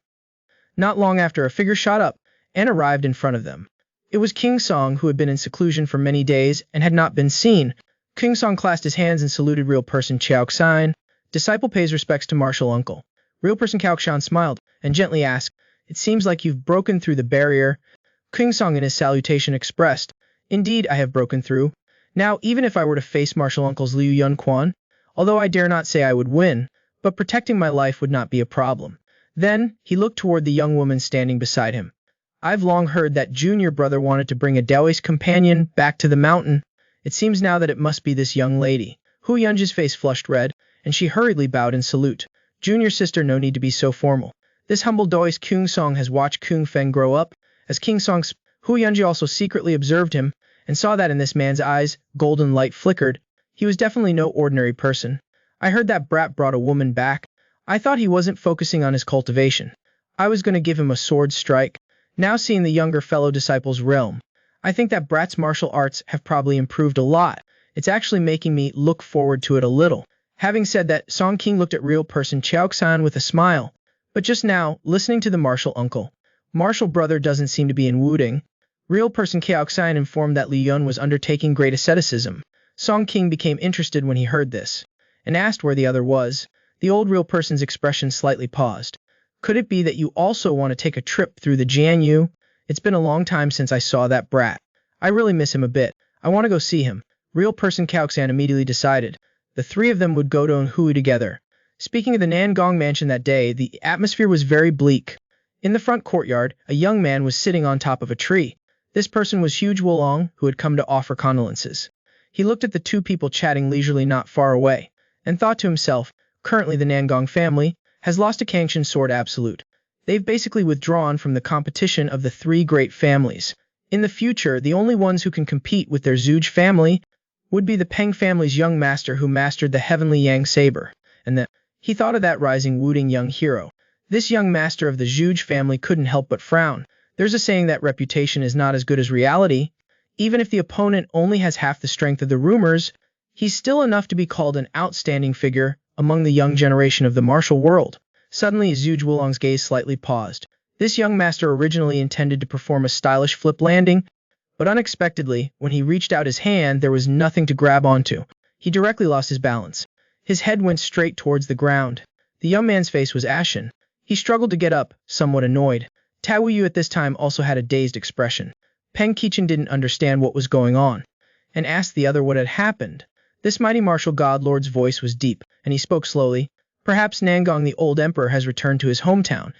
Not long after, a figure shot up and arrived in front of them. It was King Song, who had been in seclusion for many days and had not been seen. King Song clasped his hands and saluted real person Chiao Xian. Disciple pays respects to martial uncle. Real person Cao Xian smiled and gently asked, it seems like you've broken through the barrier. King Song in his salutation expressed, indeed I have broken through. Now even if I were to face martial uncle's Liu Yun Quan, although I dare not say I would win, but protecting my life would not be a problem. Then, he looked toward the young woman standing beside him. I've long heard that junior brother wanted to bring a Taoist companion back to the mountain. It seems now that it must be this young lady. Hu Yunji's face flushed red, and she hurriedly bowed in salute. Junior sister, no need to be so formal. This humble Taoist Kung Song has watched Kung Feng grow up. As King Song's, Hu Yunji also secretly observed him, and saw that in this man's eyes, golden light flickered. He was definitely no ordinary person. I heard that brat brought a woman back. I thought he wasn't focusing on his cultivation. I was going to give him a sword strike. Now seeing the younger fellow disciple's realm, I think that brat's martial arts have probably improved a lot. It's actually making me look forward to it a little. Having said that, Song King looked at real person Chiao Xian with a smile. But just now, listening to the martial uncle, martial brother doesn't seem to be in Wudang. Real person Chiao Xian informed that Li Yun was undertaking great asceticism. Song King became interested when he heard this, and asked where the other was. The old real person's expression slightly paused. Could it be that you also want to take a trip through the Jianyu? It's been a long time since I saw that brat. I really miss him a bit. I want to go see him. Real person Cao Xian immediately decided. The 3 of them would go to Anhui together. Speaking of the Nangong mansion that day, the atmosphere was very bleak. In the front courtyard, a young man was sitting on top of a tree. This person was Huge Wulong, who had come to offer condolences. He looked at the 2 people chatting leisurely not far away, and thought to himself, currently the Nangong family has lost a Kangshan sword absolute. They've basically withdrawn from the competition of the 3 great families. In the future, the only ones who can compete with their Zhuge family would be the Peng family's young master who mastered the heavenly Yang saber. And then, he thought of that rising Wudang young hero. This young master of the Zhuge family couldn't help but frown. There's a saying that reputation is not as good as reality. Even if the opponent only has half the strength of the rumors, he's still enough to be called an outstanding figure among the young generation of the martial world. Suddenly, Zhuge Wulong's gaze slightly paused. This young master originally intended to perform a stylish flip landing, but unexpectedly, when he reached out his hand, there was nothing to grab onto. He directly lost his balance. His head went straight towards the ground. The young man's face was ashen. He struggled to get up, somewhat annoyed. Tao Yu at this time also had a dazed expression. Peng Qiqing didn't understand what was going on, and asked the other what had happened. This mighty martial god lord's voice was deep, and he spoke slowly. Perhaps Nangong the old emperor has returned to his hometown.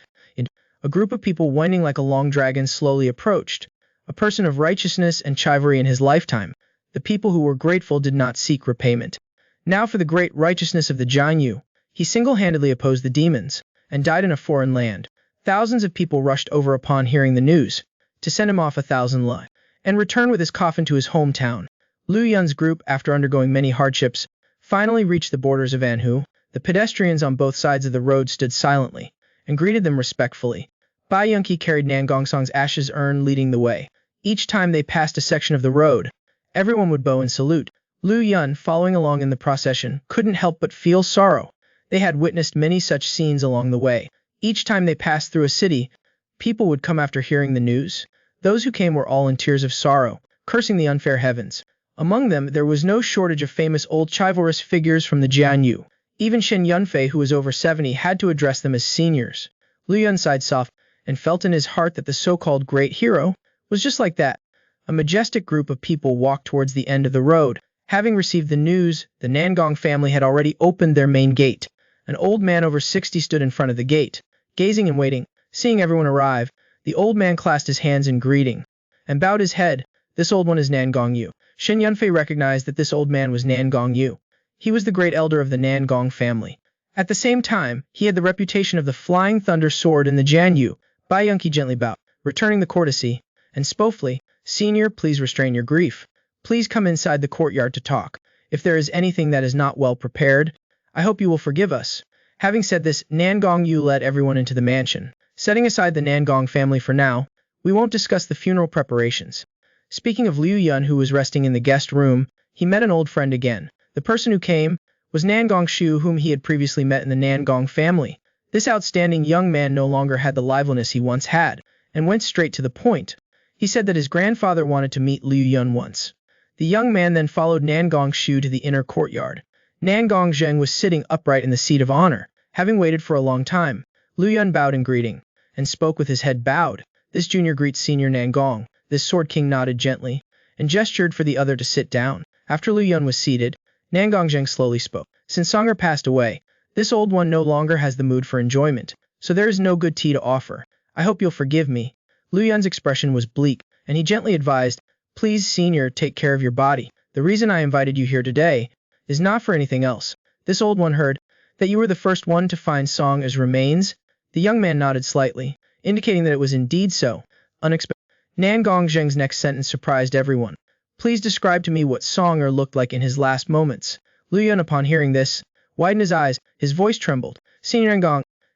A group of people winding like a long dragon slowly approached. A person of righteousness and chivalry in his lifetime. The people who were grateful did not seek repayment. Now for the great righteousness of the Jianyu. He single-handedly opposed the demons, and died in a foreign land. Thousands of people rushed over upon hearing the news, to send him off 1,000 li, and return with his coffin to his hometown. Liu Yun's group, after undergoing many hardships, finally reached the borders of Anhu. The pedestrians on both sides of the road stood silently, and greeted them respectfully. Bai Yunqi carried Nangong's ashes urn leading the way. Each time they passed a section of the road, everyone would bow and salute. Liu Yun, following along in the procession, couldn't help but feel sorrow. They had witnessed many such scenes along the way. Each time they passed through a city, people would come after hearing the news. Those who came were all in tears of sorrow, cursing the unfair heavens. Among them, there was no shortage of famous old chivalrous figures from the Jianyu. Even Shen Yunfei, who was over 70, had to address them as seniors. Liu Yun sighed softly, and felt in his heart that the so-called great hero was just like that. A majestic group of people walked towards the end of the road. Having received the news, the Nangong family had already opened their main gate. An old man over 60 stood in front of the gate, gazing and waiting. Seeing everyone arrive, the old man clasped his hands in greeting, and bowed his head. This old one is Nangong Yu. Shen Yunfei recognized that this old man was Nangong Yu. He was the great elder of the Nangong family. At the same time, he had the reputation of the flying thunder sword in the Jianyu. Bai Yunqi gently bowed, returning the courtesy, and spoke, "Senior, please restrain your grief. Please come inside the courtyard to talk. If there is anything that is not well prepared, I hope you will forgive us." Having said this, Nangong Yu led everyone into the mansion. Setting aside the Nangong family for now, we won't discuss the funeral preparations. Speaking of Liu Yun, who was resting in the guest room, he met an old friend again. The person who came was Nangong Shu, whom he had previously met in the Nangong family. This outstanding young man no longer had the liveliness he once had, and went straight to the point. He said that his grandfather wanted to meet Liu Yun once. The young man then followed Nangong Shu to the inner courtyard. Nangong Zheng was sitting upright in the seat of honor, having waited for a long time. Liu Yun bowed in greeting, and spoke with his head bowed. "This junior greets senior Nangong." This sword king nodded gently, and gestured for the other to sit down. After Liu Yun was seated, Nangong Zheng slowly spoke. "Since Songer passed away, this old one no longer has the mood for enjoyment, so there is no good tea to offer. I hope you'll forgive me." Liu Yun's expression was bleak, and he gently advised, "Please, senior, take care of your body. The reason I invited you here today is not for anything else." This old one heard that you were the first one to find Song as remains. The young man nodded slightly, indicating that it was indeed so. Unexpected. Nangong Zheng's next sentence surprised everyone. "Please describe to me what Songer looked like in his last moments." Liu Yun, upon hearing this, widened his eyes. His voice trembled. "Senior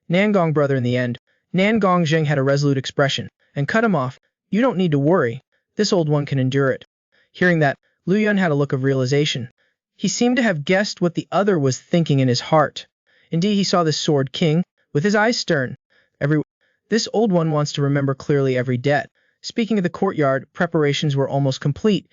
Nangong brother in the end." Nangong Zheng had a resolute expression, and cut him off. "You don't need to worry. This old one can endure it." Hearing that, Liu Yun had a look of realization. He seemed to have guessed what the other was thinking in his heart. Indeed, he saw this sword king, with his eyes stern. This old one wants to remember clearly every debt. Speaking of the courtyard, preparations were almost complete.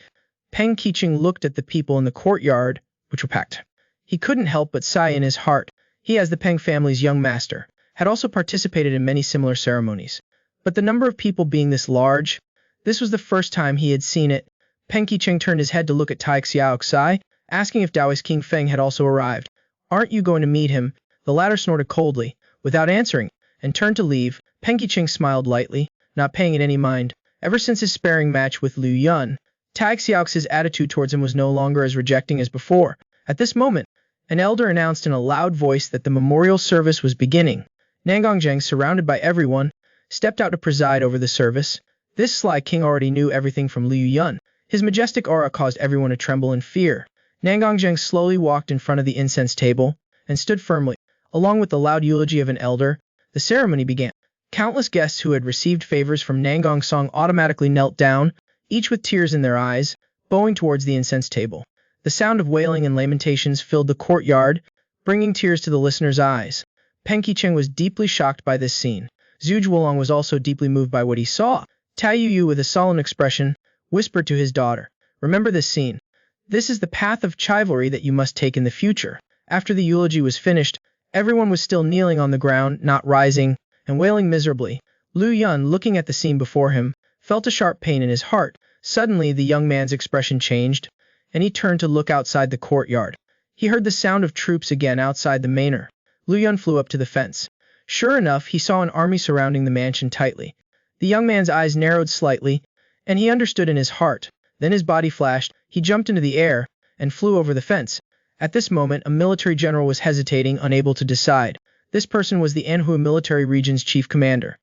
Peng Qiqing looked at the people in the courtyard, which were packed. He couldn't help but sigh in his heart. He, as the Peng family's young master, had also participated in many similar ceremonies. But the number of people being this large, this was the first time he had seen it. Peng Qiqing turned his head to look at Tai Xiaoxi, asking if Taoist King Feng had also arrived. "Aren't you going to meet him?" The latter snorted coldly, without answering, and turned to leave. Peng Qiqing smiled lightly, not paying it any mind. Ever since his sparring match with Liu Yun, Tai Xiaoxi's attitude towards him was no longer as rejecting as before. At this moment, an elder announced in a loud voice that the memorial service was beginning. Nangong Zheng, surrounded by everyone, stepped out to preside over the service. This sly king already knew everything from Liu Yun. His majestic aura caused everyone to tremble in fear. Nangong Zheng slowly walked in front of the incense table, and stood firmly. Along with the loud eulogy of an elder, the ceremony began. Countless guests who had received favors from Nangong Song automatically knelt down, each with tears in their eyes, bowing towards the incense table. The sound of wailing and lamentations filled the courtyard, bringing tears to the listeners' eyes. Peng Qiqing was deeply shocked by this scene. Zhu Wulong was also deeply moved by what he saw. Tai Yu, with a solemn expression, whispered to his daughter, "Remember this scene. This is the path of chivalry that you must take in the future." After the eulogy was finished, everyone was still kneeling on the ground, not rising, and wailing miserably. Lu Yun, looking at the scene before him, felt a sharp pain in his heart. Suddenly the young man's expression changed, and he turned to look outside the courtyard. He heard the sound of troops again outside the manor. Lu Yun flew up to the fence. Sure enough, he saw an army surrounding the mansion tightly. The young man's eyes narrowed slightly, and he understood in his heart. Then his body flashed, he jumped into the air, and flew over the fence. At this moment, a military general was hesitating, unable to decide. This person was the Anhui military region's chief commander.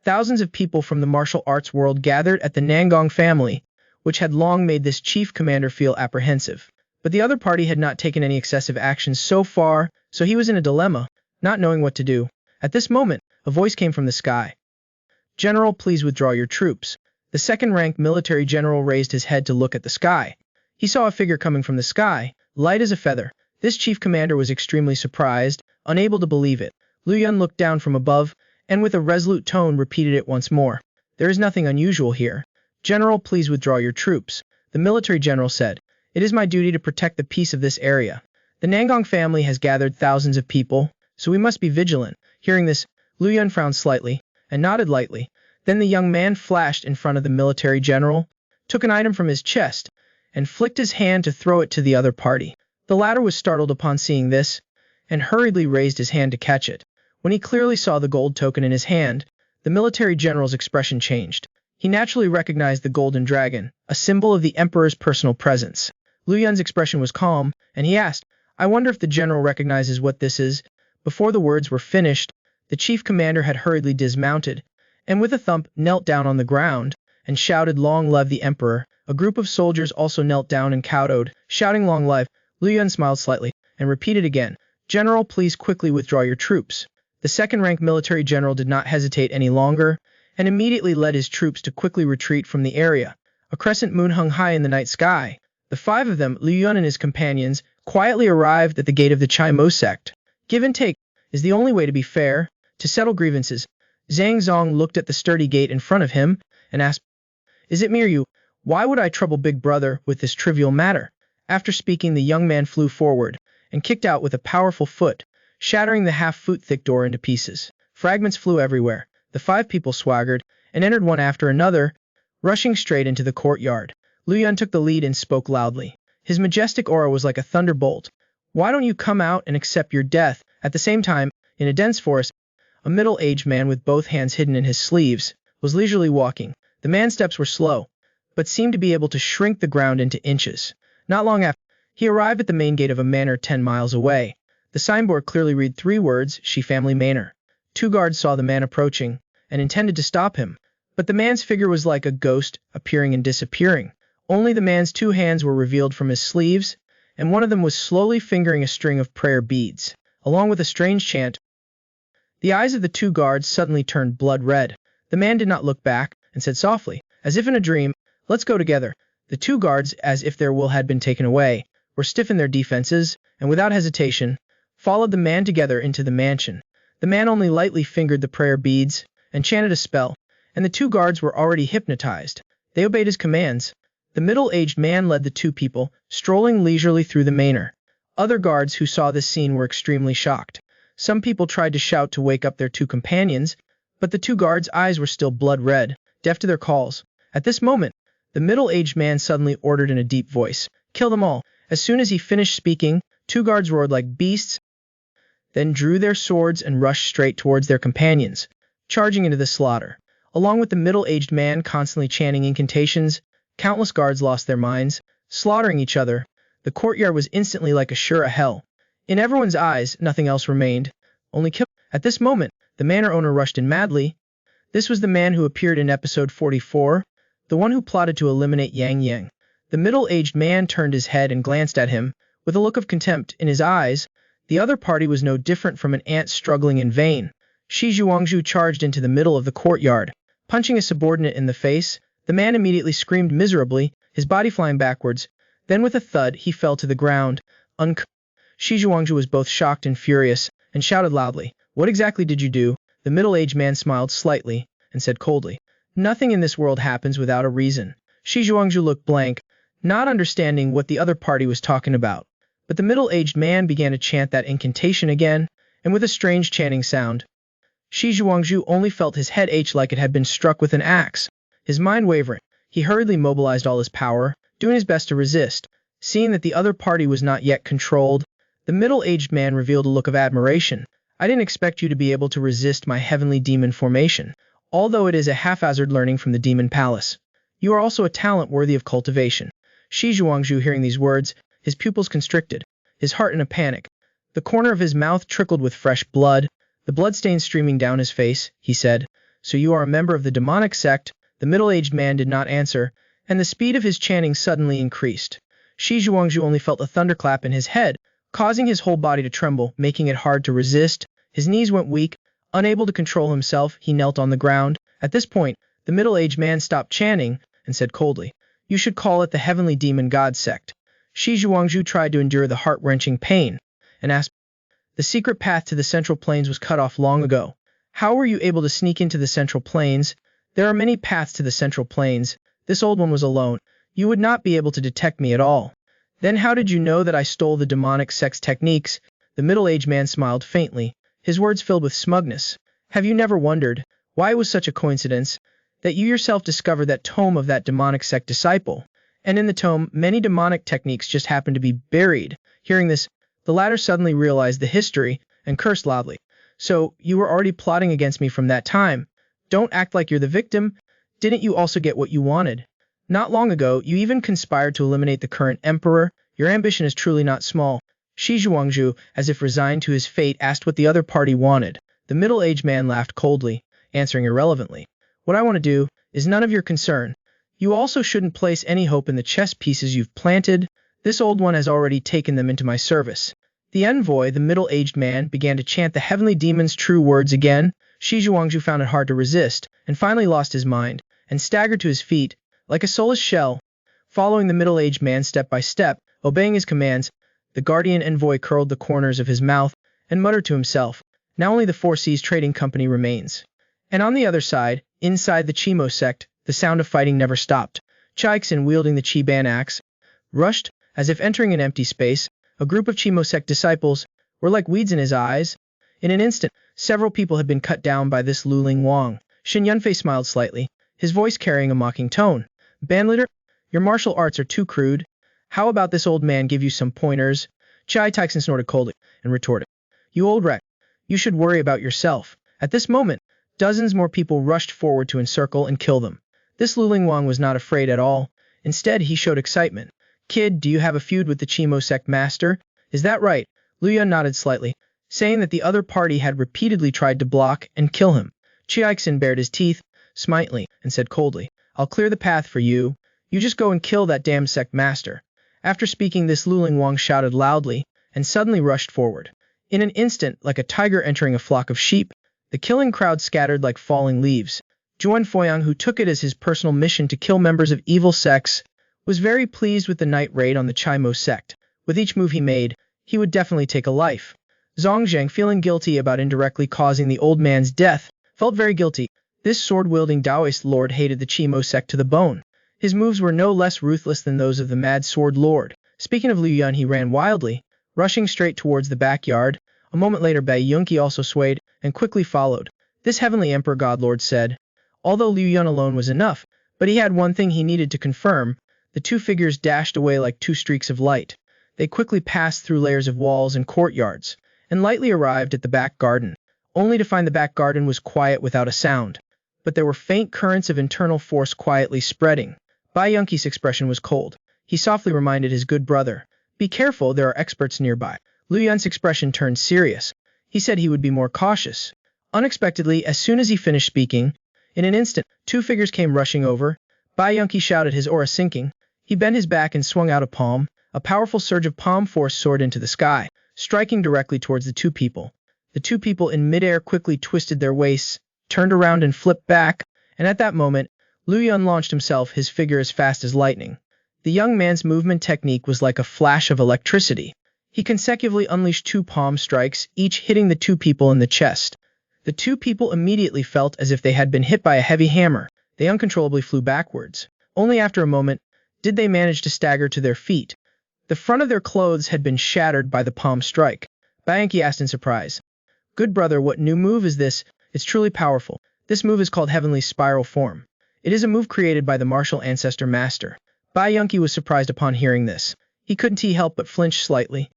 Thousands of people from the martial arts world gathered at the Nangong family, which had long made this chief commander feel apprehensive. But the other party had not taken any excessive actions so far, so he was in a dilemma, not knowing what to do. At this moment, a voice came from the sky. "General, please withdraw your troops." The second-ranked military general raised his head to look at the sky. He saw a figure coming from the sky, light as a feather. This chief commander was extremely surprised, unable to believe it. Lu Yun looked down from above, and with a resolute tone repeated it once more. "There is nothing unusual here. General, please withdraw your troops." The military general said, "It is my duty to protect the peace of this area. The Nangong family has gathered thousands of people, so we must be vigilant." Hearing this, Lu Yun frowned slightly, and nodded lightly. Then the young man flashed in front of the military general, took an item from his chest, and flicked his hand to throw it to the other party. The latter was startled upon seeing this, and hurriedly raised his hand to catch it. When he clearly saw the gold token in his hand, the military general's expression changed. He naturally recognized the golden dragon, a symbol of the emperor's personal presence. Lu Yun's expression was calm, and he asked, "I wonder if the general recognizes what this is?" Before the words were finished, the chief commander had hurriedly dismounted, and with a thump knelt down on the ground, and shouted, "Long live the emperor." A group of soldiers also knelt down and kowtowed, shouting, "Long live." Lu Yun smiled slightly, and repeated again, "General, please quickly withdraw your troops." The second-ranked military general did not hesitate any longer, and immediately led his troops to quickly retreat from the area. A crescent moon hung high in the night sky. The five of them, Lu Yun and his companions, quietly arrived at the gate of the Chai Mo sect. Give and take is the only way to be fair, to settle grievances. Zhang Zong looked at the sturdy gate in front of him, and asked, "Is it me or you? Why would I trouble Big Brother with this trivial matter?" After speaking, the young man flew forward, and kicked out with a powerful foot, shattering the half-foot-thick door into pieces. Fragments flew everywhere. The five people swaggered, and entered one after another, rushing straight into the courtyard. Lu Yun took the lead and spoke loudly. His majestic aura was like a thunderbolt. "Why don't you come out and accept your death?" At the same time, in a dense forest, a middle-aged man with both hands hidden in his sleeves was leisurely walking. The man's steps were slow, but seemed to be able to shrink the ground into inches. Not long after, he arrived at the main gate of a manor 10 miles away. The signboard clearly read 3 words, "Shi Family Manor." 2 guards saw the man approaching, and intended to stop him, but the man's figure was like a ghost, appearing and disappearing. Only the man's 2 hands were revealed from his sleeves, and one of them was slowly fingering a string of prayer beads, along with a strange chant. The eyes of the 2 guards suddenly turned blood red. The man did not look back, and said softly, as if in a dream, "Let's go together." The 2 guards, as if their will had been taken away, were stiff in their defenses, and without hesitation, followed the man together into the mansion. The man only lightly fingered the prayer beads, and chanted a spell, and the 2 guards were already hypnotized. They obeyed his commands. The middle-aged man led the 2 people, strolling leisurely through the manor. Other guards who saw this scene were extremely shocked. Some people tried to shout to wake up their 2 companions, but the 2 guards' eyes were still blood red, deaf to their calls. At this moment, the middle-aged man suddenly ordered in a deep voice, "Kill them all." As soon as he finished speaking, 2 guards roared like beasts, then drew their swords and rushed straight towards their companions, charging into the slaughter. Along with the middle-aged man constantly chanting incantations, countless guards lost their minds, slaughtering each other. The courtyard was instantly like a sure hell. In everyone's eyes, nothing else remained, only kill. At this moment, the manor owner rushed in madly. This was the man who appeared in episode 44, the one who plotted to eliminate Yang Yang. The middle-aged man turned his head and glanced at him, with a look of contempt in his eyes. The other party was no different from an ant struggling in vain. Shi Zhuangzhu charged into the middle of the courtyard, punching a subordinate in the face. The man immediately screamed miserably, his body flying backwards. Then with a thud, he fell to the ground. Shi Zhuangzhu was both shocked and furious, and shouted loudly, "What exactly did you do?" The middle-aged man smiled slightly and said coldly, "Nothing in this world happens without a reason." Shi Zhuangzhu looked blank, not understanding what the other party was talking about. But the middle-aged man began to chant that incantation again, and with a strange chanting sound. Shi Zhuangzhu only felt his head ache like it had been struck with an axe. His mind wavering, he hurriedly mobilized all his power, doing his best to resist. Seeing that the other party was not yet controlled, the middle-aged man revealed a look of admiration. "I didn't expect you to be able to resist my heavenly demon formation, although it is a haphazard learning from the demon palace. You are also a talent worthy of cultivation." Shi Zhuangzhu, hearing these words, his pupils constricted, his heart in a panic. The corner of his mouth trickled with fresh blood, the bloodstains streaming down his face. He said, "So you are a member of the demonic sect?" The middle-aged man did not answer, and the speed of his chanting suddenly increased. Shi Zhuangzhu only felt a thunderclap in his head, causing his whole body to tremble, making it hard to resist. His knees went weak. Unable to control himself, he knelt on the ground. At this point, the middle-aged man stopped chanting and said coldly, "You should call it the Heavenly Demon God Sect." Shi Zhuangzhu tried to endure the heart-wrenching pain and asked, "The secret path to the Central Plains was cut off long ago. How were you able to sneak into the Central Plains?" "There are many paths to the Central Plains. This old one was alone. You would not be able to detect me at all." "Then how did you know that I stole the demonic sect's techniques?" The middle-aged man smiled faintly, his words filled with smugness. "Have you never wondered why it was such a coincidence that you yourself discovered that tome of that demonic sect disciple? And in the tome, many demonic techniques just happened to be buried." Hearing this, the latter suddenly realized the history and cursed loudly. "So, you were already plotting against me from that time? Don't act like you're the victim. Didn't you also get what you wanted? Not long ago, you even conspired to eliminate the current emperor. Your ambition is truly not small." Shi Zhuangzhu, as if resigned to his fate, asked what the other party wanted. The middle-aged man laughed coldly, answering irrelevantly, "What I want to do is none of your concern. You also shouldn't place any hope in the chess pieces you've planted. This old one has already taken them into my service." The envoy, the middle-aged man, began to chant the heavenly demon's true words again. Shi Zhuangzhu found it hard to resist, and finally lost his mind, and staggered to his feet, like a soulless shell. Following the middle-aged man step by step, obeying his commands, the guardian envoy curled the corners of his mouth and muttered to himself, "Now only the Four Seas Trading Company remains." And on the other side, inside the Chimo sect, the sound of fighting never stopped. Chixin, wielding the Chi-Ban axe, rushed, as if entering an empty space. A group of Chimo sect disciples were like weeds in his eyes. In an instant, several people had been cut down by this Luling Wang. Shen Yunfei smiled slightly, his voice carrying a mocking tone. "Bandleader, your martial arts are too crude. How about this old man give you some pointers?" Chai Tixin snorted coldly and retorted, "You old wreck, you should worry about yourself." At this moment, dozens more people rushed forward to encircle and kill them. This Luling Wang was not afraid at all. Instead, he showed excitement. "Kid, do you have a feud with the Chimo sect master? Is that right?" Lu Yun nodded slightly, saying that the other party had repeatedly tried to block and kill him. Chixin bared his teeth, slightly, and said coldly, "I'll clear the path for you. You just go and kill that damn sect master." After speaking this, Luling Wang shouted loudly and suddenly rushed forward. In an instant, like a tiger entering a flock of sheep, the killing crowd scattered like falling leaves. Juan Foyang, who took it as his personal mission to kill members of evil sects, was very pleased with the night raid on the Chimo sect. With each move he made, he would definitely take a life. Zhang Zheng, feeling guilty about indirectly causing the old man's death, felt very guilty. This sword-wielding Taoist lord hated the Chimo sect to the bone. His moves were no less ruthless than those of the mad sword lord. Speaking of Liu Yun, he ran wildly, rushing straight towards the backyard. A moment later, Bai Yunqi also swayed and quickly followed. This heavenly emperor godlord said, although Liu Yun alone was enough, but he had one thing he needed to confirm. The two figures dashed away like two streaks of light. They quickly passed through layers of walls and courtyards, and lightly arrived at the back garden, only to find the back garden was quiet without a sound. But there were faint currents of internal force quietly spreading. Bai Yunqi's expression was cold. He softly reminded his good brother, "Be careful, there are experts nearby." Liu Yun's expression turned serious. He said he would be more cautious. Unexpectedly, as soon as he finished speaking, in an instant, two figures came rushing over. Bai Yunqi shouted, his aura sinking. He bent his back and swung out a palm. A powerful surge of palm force soared into the sky, striking directly towards the two people. The two people in midair quickly twisted their waists, turned around and flipped back, and at that moment, Liu Yun launched himself, his figure as fast as lightning. The young man's movement technique was like a flash of electricity. He consecutively unleashed two palm strikes, each hitting the two people in the chest. The The two people immediately felt as if they had been hit by a heavy hammer. They uncontrollably flew backwards. Only after a moment did they manage to stagger to their feet. The front of their clothes had been shattered by the palm strike. Bayanki asked in surprise, "Good brother, what new move is this? It's truly powerful. This move is called Heavenly Spiral Form. It is a move created by the martial ancestor master." Bayanki was surprised upon hearing this. He couldn't help but flinch slightly.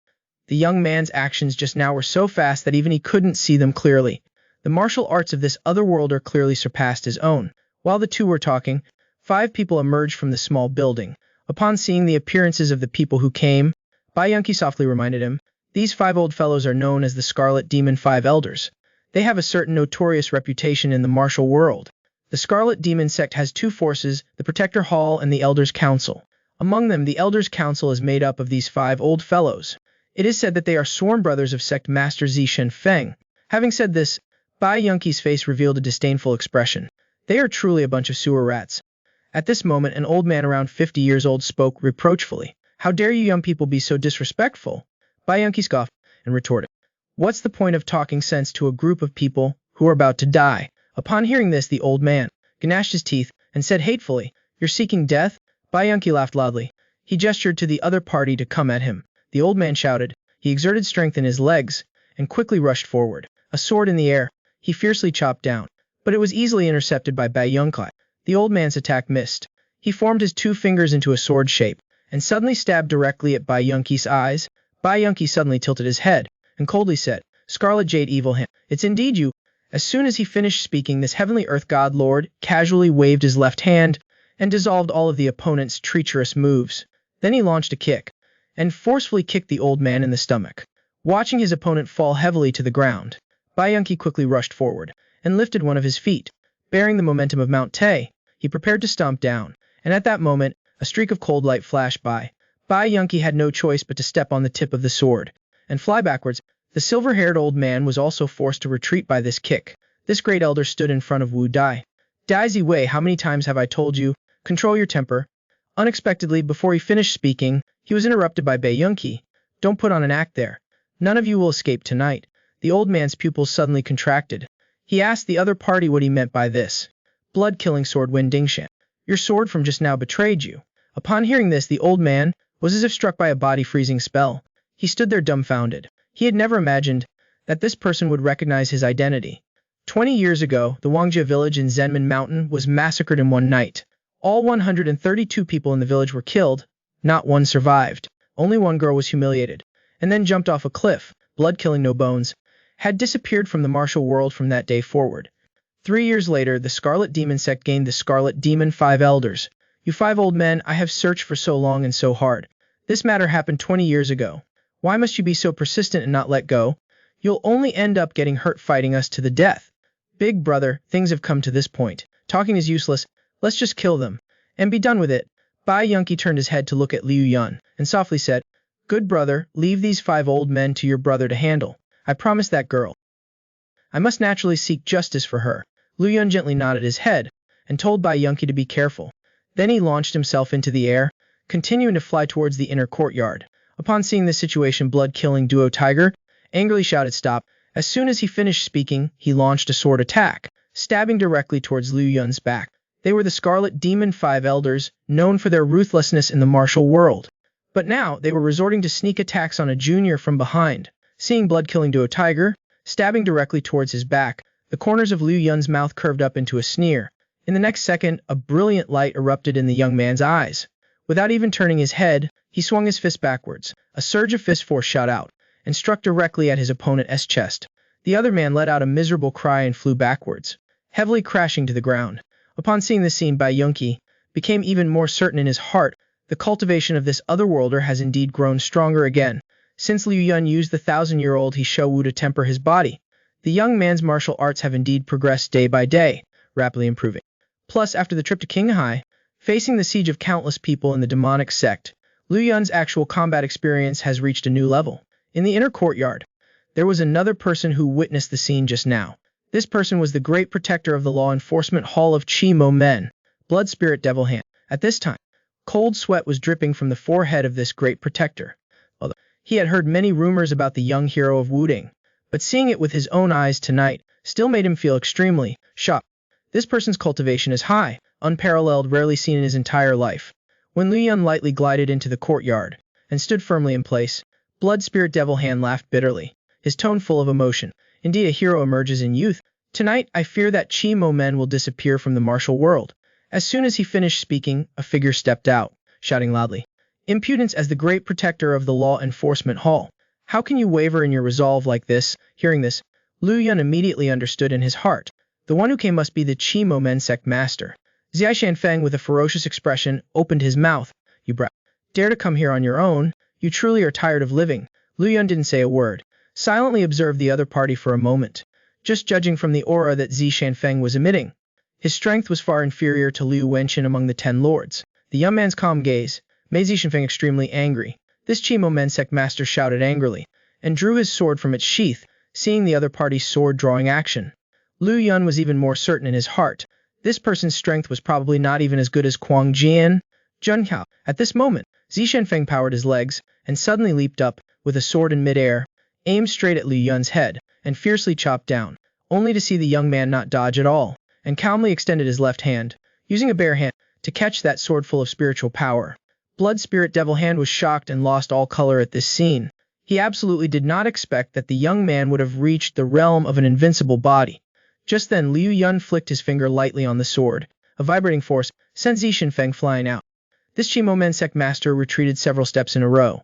The young man's actions just now were so fast that even he couldn't see them clearly. The martial arts of this otherworlder clearly surpassed his own. While the two were talking, 5 people emerged from the small building. Upon seeing the appearances of the people who came, Bayanki softly reminded him, "These 5 old fellows are known as the Scarlet Demon 5 Elders. They have a certain notorious reputation in the martial world. The Scarlet Demon sect has 2 forces, the Protector Hall and the Elders Council. Among them, the Elders Council is made up of these 5 old fellows. It is said that they are sworn brothers of sect master Zishen Feng." Having said this, Bai Yunqi's face revealed a disdainful expression. "They are truly a bunch of sewer rats." At this moment, an old man around 50 years old spoke reproachfully. "How dare you young people be so disrespectful?" Bai Yunqi scoffed and retorted, "What's the point of talking sense to a group of people who are about to die?" Upon hearing this, the old man gnashed his teeth and said hatefully, "You're seeking death?" Bai Yunqi laughed loudly. He gestured to the other party to come at him. The old man shouted. He exerted strength in his legs and quickly rushed forward. A sword in the air, he fiercely chopped down, but it was easily intercepted by Bai Yunqi. The old man's attack missed. He formed his 2 fingers into a sword shape and suddenly stabbed directly at Bai Yunqi's eyes. Bai Yunqi suddenly tilted his head and coldly said, "Scarlet Jade Evil Hand, it's indeed you." As soon as he finished speaking, this heavenly earth god lord casually waved his left hand and dissolved all of the opponent's treacherous moves. Then he launched a kick and forcefully kicked the old man in the stomach. Watching his opponent fall heavily to the ground, Bai Yunqi quickly rushed forward and lifted one of his feet. Bearing the momentum of Mount Te, he prepared to stomp down, and at that moment, a streak of cold light flashed by. Bai Yunqi had no choice but to step on the tip of the sword and fly backwards. The silver-haired old man was also forced to retreat by this kick. This great elder stood in front of Wu Dai. "Daisy Wei, how many times have I told you? Control your temper." Unexpectedly, before he finished speaking, he was interrupted by Bai Yunqi. "Don't put on an act there. None of you will escape tonight." The old man's pupils suddenly contracted. He asked the other party what he meant by this. "Blood-killing sword Wen Dingshan. Your sword from just now betrayed you." Upon hearing this, the old man was as if struck by a body-freezing spell. He stood there dumbfounded. He had never imagined that this person would recognize his identity. 20 years ago, the Wangjia village in Zenmin Mountain was massacred in one night. All 132 people in the village were killed. Not one survived. Only one girl was humiliated, and then jumped off a cliff. Blood-killing no bones had disappeared from the martial world from that day forward. 3 years later, the Scarlet Demon sect gained the Scarlet Demon 5 Elders. "You 5 old men I have searched for so long and so hard. This matter happened 20 years ago. Why must you be so persistent and not let go? You'll only end up getting hurt fighting us to the death. Big brother, things have come to this point. Talking is useless. Let's just kill them and be done with it." Bai Yunqi turned his head to look at Liu Yun and softly said, "Good brother, leave these 5 old men to your brother to handle. I promise that girl. I must naturally seek justice for her." Liu Yun gently nodded his head and told Bai Yunqi to be careful. Then he launched himself into the air, continuing to fly towards the inner courtyard. Upon seeing this situation, blood-killing duo Tiger angrily shouted stop. As soon as he finished speaking, he launched a sword attack, stabbing directly towards Liu Yun's back. They were the Scarlet Demon 5 Elders, known for their ruthlessness in the martial world. But now, they were resorting to sneak attacks on a junior from behind. Seeing blood-killing duo Tiger stabbing directly towards his back, the corners of Liu Yun's mouth curved up into a sneer. In the next second, a brilliant light erupted in the young man's eyes. Without even turning his head, he swung his fist backwards. A surge of fist force shot out and struck directly at his opponent's chest. The other man let out a miserable cry and flew backwards, heavily crashing to the ground. Upon seeing this scene, Bai Yunqi became even more certain in his heart. The cultivation of this otherworlder has indeed grown stronger again. Since Liu Yun used the 1,000-year-old Wu to temper his body, the young man's martial arts have indeed progressed day by day, rapidly improving. Plus, after the trip to Qinghai, facing the siege of countless people in the demonic sect, Liu Yun's actual combat experience has reached a new level. In the inner courtyard, there was another person who witnessed the scene just now. This person was the great protector of the law enforcement hall of Qi Mo Men, Blood Spirit Devil Hand. At this time, cold sweat was dripping from the forehead of this great protector. Although he had heard many rumors about the young hero of Wudang, but seeing it with his own eyes tonight still made him feel extremely shocked. This person's cultivation is high, unparalleled, rarely seen in his entire life. When Liu Yun lightly glided into the courtyard and stood firmly in place, Blood Spirit Devil Hand laughed bitterly, his tone full of emotion. Indeed, a hero emerges in youth. Tonight, I fear that Chi Mo Men will disappear from the martial world. As soon as he finished speaking, a figure stepped out, shouting loudly, "Impudence as the great protector of the law enforcement hall. How can you waver in your resolve like this?" Hearing this, Liu Yun immediately understood in his heart. The one who came must be the Chi Mo Men sect master. Xia Shanfeng, with a ferocious expression, opened his mouth. "You dare to come here on your own? You truly are tired of living." Liu Yun didn't say a word, silently observed the other party for a moment. Just judging from the aura that Xi Shanfeng was emitting, his strength was far inferior to Liu Wenqin among the 10 lords. The young man's calm gaze made Xi Shanfeng extremely angry. This Chi Mo Men sect master shouted angrily, and drew his sword from its sheath, seeing the other party's sword drawing action. Liu Yun was even more certain in his heart. This person's strength was probably not even as good as Kuang Jian. Junhao. At this moment, Xi Shanfeng powered his legs, and suddenly leaped up, with a sword in midair, aimed straight at Liu Yun's head, and fiercely chopped down, only to see the young man not dodge at all, and calmly extended his left hand, using a bare hand, to catch that sword full of spiritual power. Blood Spirit Devil Hand was shocked and lost all color at this scene. He absolutely did not expect that the young man would have reached the realm of an invincible body. Just then Liu Yun flicked his finger lightly on the sword. A vibrating force sent Xi Shanfeng flying out. This Chi Mo Men sect master retreated several steps in a row,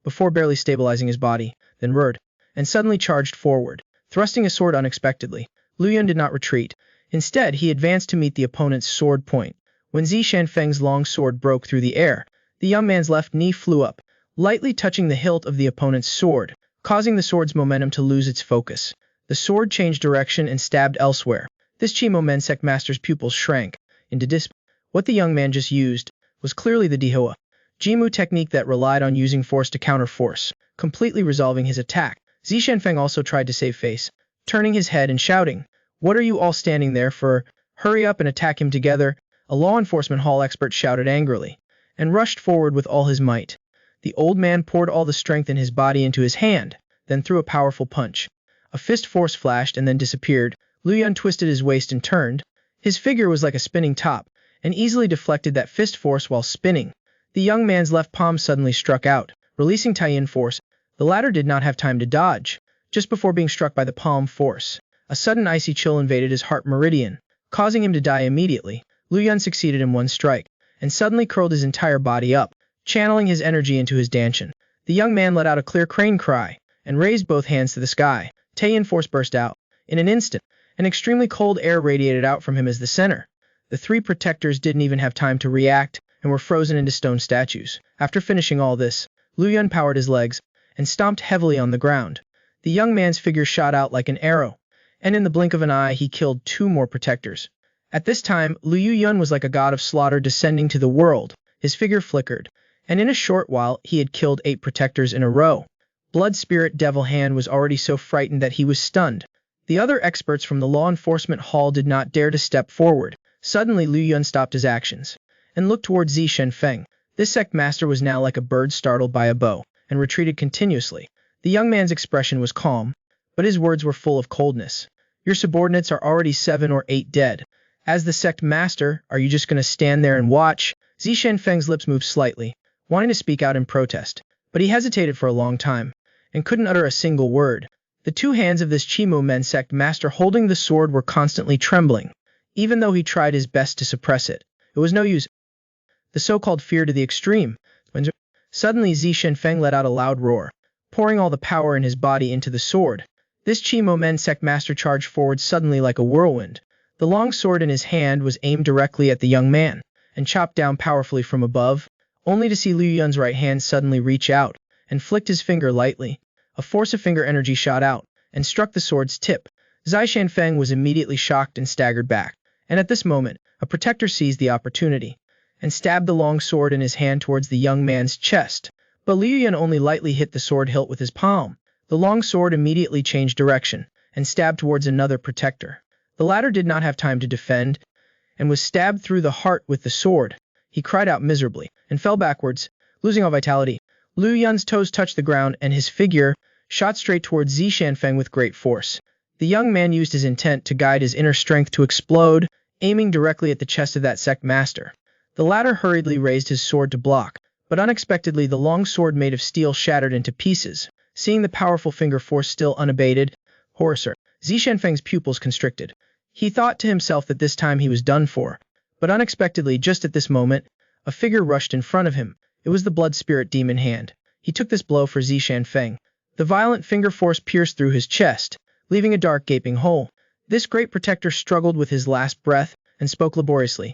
before barely stabilizing his body, then roared, and suddenly charged forward, thrusting his sword unexpectedly. Liu Yun did not retreat. Instead, he advanced to meet the opponent's sword point. When Xi Shanfeng's long sword broke through the air, the young man's left knee flew up, lightly touching the hilt of the opponent's sword, causing the sword's momentum to lose its focus. The sword changed direction and stabbed elsewhere. This Chi Mo Men sect master's pupils shrank into disbelief. What the young man just used was clearly the Dihua Jimu technique that relied on using force to counter force, completely resolving his attack. Xi Shanfeng also tried to save face, turning his head and shouting, "What are you all standing there for? Hurry up and attack him together!" A law enforcement hall expert shouted angrily, and rushed forward with all his might. The old man poured all the strength in his body into his hand, then threw a powerful punch. A fist force flashed and then disappeared. Liu Yun twisted his waist and turned. His figure was like a spinning top, and easily deflected that fist force while spinning. The young man's left palm suddenly struck out, releasing Taiyin force. The latter did not have time to dodge. Just before being struck by the palm force, a sudden icy chill invaded his heart meridian, causing him to die immediately. Liu Yun succeeded in one strike, and suddenly curled his entire body up, channeling his energy into his danshan. The young man let out a clear crane cry, and raised both hands to the sky. Taiyin force burst out. In an instant, an extremely cold air radiated out from him as the center. The 3 protectors didn't even have time to react, and were frozen into stone statues. After finishing all this, Liu Yun powered his legs, and stomped heavily on the ground. The young man's figure shot out like an arrow, and in the blink of an eye he killed 2 more protectors. At this time, Liu Yun was like a god of slaughter descending to the world. His figure flickered, and in a short while he had killed 8 protectors in a row. Blood Spirit Devil Hand was already so frightened that he was stunned. The other experts from the law enforcement hall did not dare to step forward. Suddenly Liu Yun stopped his actions, and looked towards Xi Shanfeng. This sect master was now like a bird startled by a bow, and retreated continuously. The young man's expression was calm, but his words were full of coldness. "Your subordinates are already 7 or 8 dead. As the sect master, are you just going to stand there and watch?" Xi Shanfeng's lips moved slightly, wanting to speak out in protest, but he hesitated for a long time, and couldn't utter a single word. The 2 hands of this Chi Mo Men sect master holding the sword were constantly trembling. Even though he tried his best to suppress it, it was no use. The so-called fear to the extreme. Suddenly Xi Shanfeng let out a loud roar, pouring all the power in his body into the sword. This Chi Mo Men sect master charged forward suddenly like a whirlwind. The long sword in his hand was aimed directly at the young man, and chopped down powerfully from above, only to see Liu Yun's right hand suddenly reach out, and flicked his finger lightly. A force of finger energy shot out, and struck the sword's tip. Xi Shanfeng was immediately shocked and staggered back, and at this moment, a protector seized the opportunity, and stabbed the long sword in his hand towards the young man's chest. But Liu Yun only lightly hit the sword hilt with his palm. The long sword immediately changed direction, and stabbed towards another protector. The latter did not have time to defend, and was stabbed through the heart with the sword. He cried out miserably, and fell backwards, losing all vitality. Liu Yun's toes touched the ground, and his figure shot straight towards Xi Shanfeng with great force. The young man used his intent to guide his inner strength to explode, aiming directly at the chest of that sect master. The latter hurriedly raised his sword to block, but unexpectedly the long sword made of steel shattered into pieces. Seeing the powerful finger force still unabated, horror, Zishanfeng's pupils constricted. He thought to himself that this time he was done for. But unexpectedly, just at this moment, a figure rushed in front of him. It was the blood spirit demon hand. He took this blow for Zishanfeng. The violent finger force pierced through his chest, leaving a dark gaping hole. This great protector struggled with his last breath and spoke laboriously.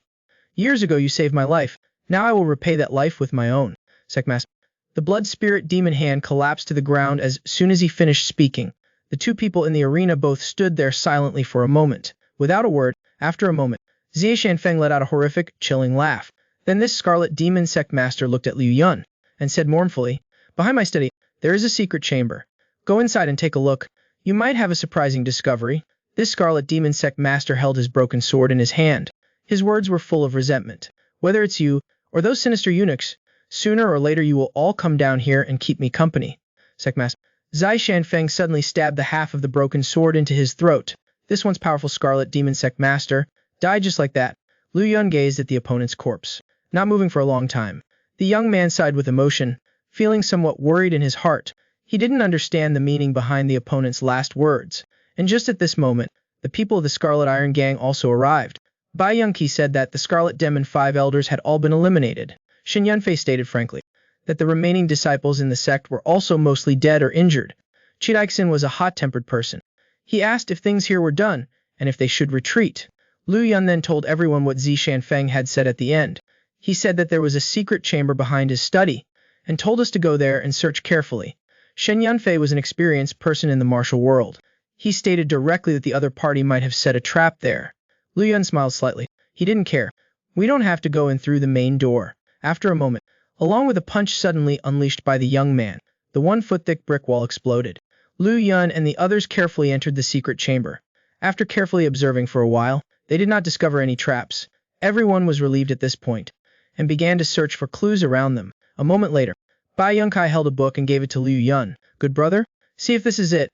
Years ago you saved my life. Now I will repay that life with my own. Sectmaster. The blood spirit demon hand collapsed to the ground as soon as he finished speaking. The two people in the arena both stood there silently for a moment. Without a word, after a moment, Zishanfeng let out a horrific, chilling laugh. Then this scarlet demon sect master looked at Liu Yun and said mournfully, "Behind my study, there is a secret chamber. Go inside and take a look. You might have a surprising discovery." This scarlet demon sect master held his broken sword in his hand. His words were full of resentment. "Whether it's you, or those sinister eunuchs, sooner or later you will all come down here and keep me company." Sectmaster. Zishanfeng suddenly stabbed the half of the broken sword into his throat. This once powerful scarlet demon sect master died just like that. Liu Yun gazed at the opponent's corpse, not moving for a long time. The young man sighed with emotion, feeling somewhat worried in his heart. He didn't understand the meaning behind the opponent's last words. And just at this moment, the people of the Scarlet Iron Gang also arrived. Bai Yongqi said that the Scarlet Demon 5 elders had all been eliminated. Shen Yunfei stated frankly that the remaining disciples in the sect were also mostly dead or injured. Chidaixin was a hot-tempered person. He asked if things here were done, and if they should retreat. Liu Yun then told everyone what Zishanfeng had said at the end. He said that there was a secret chamber behind his study, and told us to go there and search carefully. Shen Yunfei was an experienced person in the martial world. He stated directly that the other party might have set a trap there. Liu Yun smiled slightly. He didn't care. "We don't have to go in through the main door." After a moment, along with a punch suddenly unleashed by the young man, the 1-foot-thick brick wall exploded. Liu Yun and the others carefully entered the secret chamber. After carefully observing for a while, they did not discover any traps. Everyone was relieved at this point, and began to search for clues around them. A moment later, Bai Yongkai held a book and gave it to Liu Yun. "Good brother, see if this is it."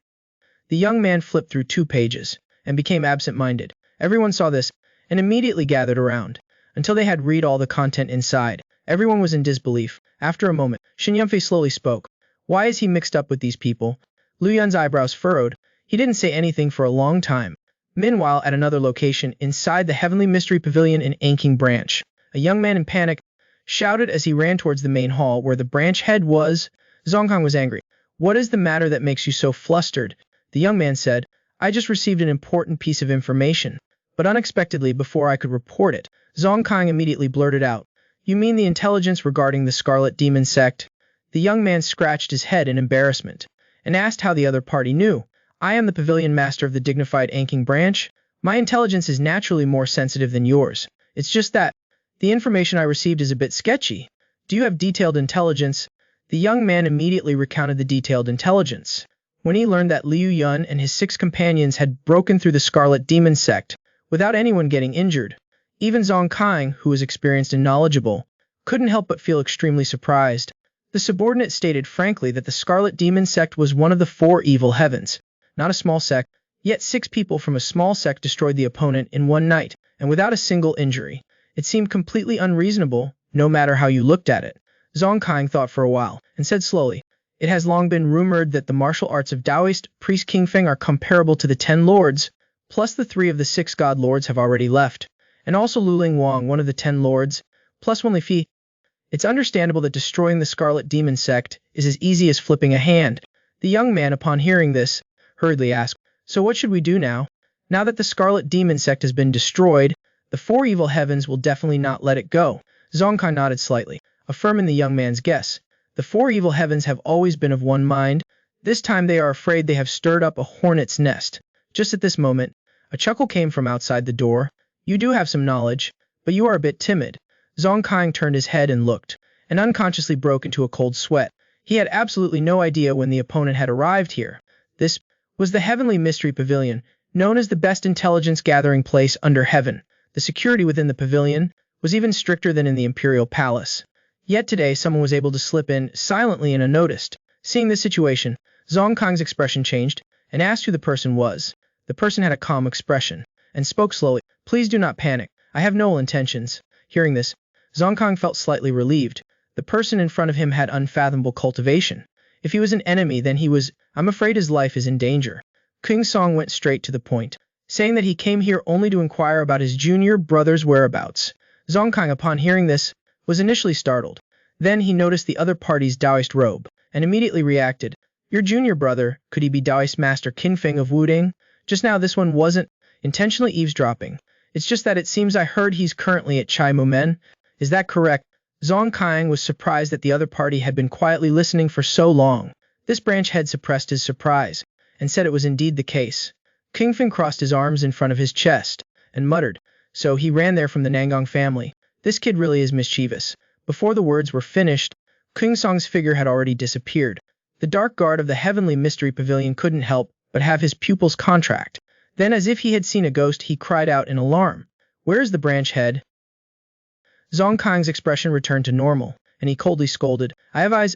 The young man flipped through 2 pages, and became absent-minded. Everyone saw this, and immediately gathered around, until they had read all the content inside. Everyone was in disbelief. After a moment, Shen Yunfei slowly spoke. "Why is he mixed up with these people?" Liu Yun's eyebrows furrowed. He didn't say anything for a long time. Meanwhile, at another location, inside the Heavenly Mystery Pavilion in Anking Branch, a young man in panic shouted as he ran towards the main hall where the branch head was. Zongkang was angry. "What is the matter that makes you so flustered?" The young man said, "I just received an important piece of information." But unexpectedly, before I could report it, Zongkang immediately blurted out, "You mean the intelligence regarding the Scarlet Demon sect?" The young man scratched his head in embarrassment, and asked how the other party knew. "I am the pavilion master of the dignified Anking branch. My intelligence is naturally more sensitive than yours. It's just that the information I received is a bit sketchy. Do you have detailed intelligence?" The young man immediately recounted the detailed intelligence. When he learned that Liu Yun and his 6 companions had broken through the Scarlet Demon sect without anyone getting injured, even Zongkang, who was experienced and knowledgeable, couldn't help but feel extremely surprised. The subordinate stated frankly that the Scarlet Demon sect was one of the 4 evil heavens, not a small sect, yet 6 people from a small sect destroyed the opponent in one night, and without a single injury. It seemed completely unreasonable, no matter how you looked at it. Zongkang thought for a while, and said slowly, "It has long been rumored that the martial arts of Taoist priest King Feng are comparable to the 10 lords, plus the 3 of the 6 god lords have already left, and also Luling Wang, one of the 10 lords, plus Wen Lifi. It's understandable that destroying the Scarlet Demon sect is as easy as flipping a hand." The young man, upon hearing this, hurriedly asked, "So what should we do now? Now that the Scarlet Demon sect has been destroyed, the 4 evil heavens will definitely not let it go." Zongkang nodded slightly, affirming the young man's guess. The 4 evil heavens have always been of one mind. This time they are afraid they have stirred up a hornet's nest. Just at this moment, a chuckle came from outside the door. "You do have some knowledge, but you are a bit timid." Zongkang turned his head and looked, and unconsciously broke into a cold sweat. He had absolutely no idea when the opponent had arrived here. This was the Heavenly Mystery Pavilion, known as the best intelligence gathering place under heaven. The security within the pavilion was even stricter than in the Imperial Palace. Yet today someone was able to slip in silently and unnoticed. Seeing this situation, Zongkang's expression changed, and asked who the person was. The person had a calm expression and spoke slowly. Please do not panic. I have no ill intentions. Hearing this, Zongkang felt slightly relieved. The person in front of him had unfathomable cultivation. If he was an enemy, then he was, I'm afraid his life is in danger. King Song went straight to the point, saying that he came here only to inquire about his junior brother's whereabouts. Zongkang, upon hearing this, was initially startled. Then he noticed the other party's Taoist robe, and immediately reacted. Your junior brother, could he be Taoist Master Qinfeng of Wudang? Just now this one wasn't intentionally eavesdropping. It's just that it seems I heard he's currently at Chai Mumen. Is that correct? Zongkang was surprised that the other party had been quietly listening for so long. This branch head suppressed his surprise, and said it was indeed the case. Qinfeng crossed his arms in front of his chest, and muttered, so he ran there from the Nangong family. This kid really is mischievous. Before the words were finished, King Song's figure had already disappeared. The dark guard of the Heavenly Mystery Pavilion couldn't help but have his pupils contract. Then, as if he had seen a ghost, he cried out in alarm. Where is the branch head? Zongkang's expression returned to normal, and he coldly scolded, I have eyes.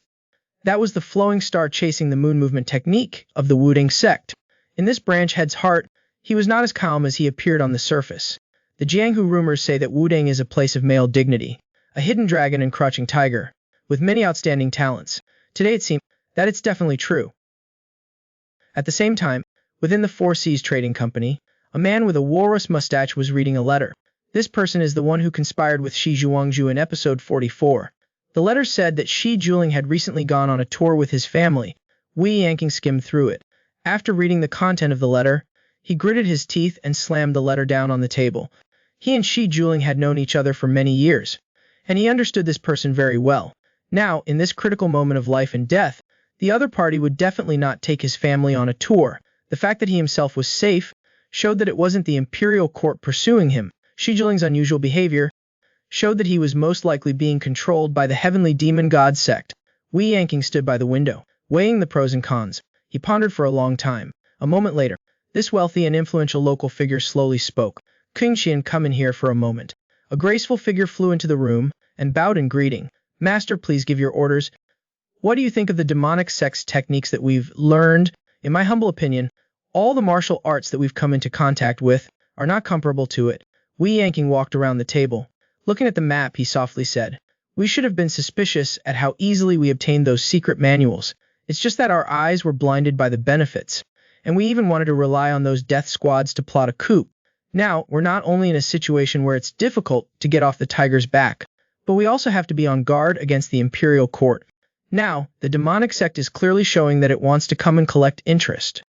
That was the flowing star chasing the moon movement technique of the Wudang sect. In this branch head's heart, he was not as calm as he appeared on the surface. The Jianghu rumors say that Wudang is a place of male dignity, a hidden dragon and crouching tiger, with many outstanding talents. Today it seems that it's definitely true. At the same time, within the Four Seas Trading Company, a man with a walrus mustache was reading a letter. This person is the one who conspired with Shi Zhuangzhu in episode 44. The letter said that Shi Juling had recently gone on a tour with his family. Wei Yanqing skimmed through it. After reading the content of the letter, he gritted his teeth and slammed the letter down on the table. He and Shi Juling had known each other for many years, and he understood this person very well. Now, in this critical moment of life and death, the other party would definitely not take his family on a tour. The fact that he himself was safe showed that it wasn't the imperial court pursuing him. Shi Juling's unusual behavior showed that he was most likely being controlled by the heavenly demon god sect. Wei Yanqing stood by the window, weighing the pros and cons. He pondered for a long time. A moment later, this wealthy and influential local figure slowly spoke. King Qian, come in here for a moment. A graceful figure flew into the room and bowed in greeting. Master, please give your orders. What do you think of the demonic sect's techniques that we've learned? In my humble opinion, all the martial arts that we've come into contact with are not comparable to it. Wei Yanqing walked around the table. Looking at the map, he softly said, we should have been suspicious at how easily we obtained those secret manuals. It's just that our eyes were blinded by the benefits, and we even wanted to rely on those death squads to plot a coup. Now, we're not only in a situation where it's difficult to get off the tiger's back, but we also have to be on guard against the imperial court. Now, the demonic sect is clearly showing that it wants to come and collect interest.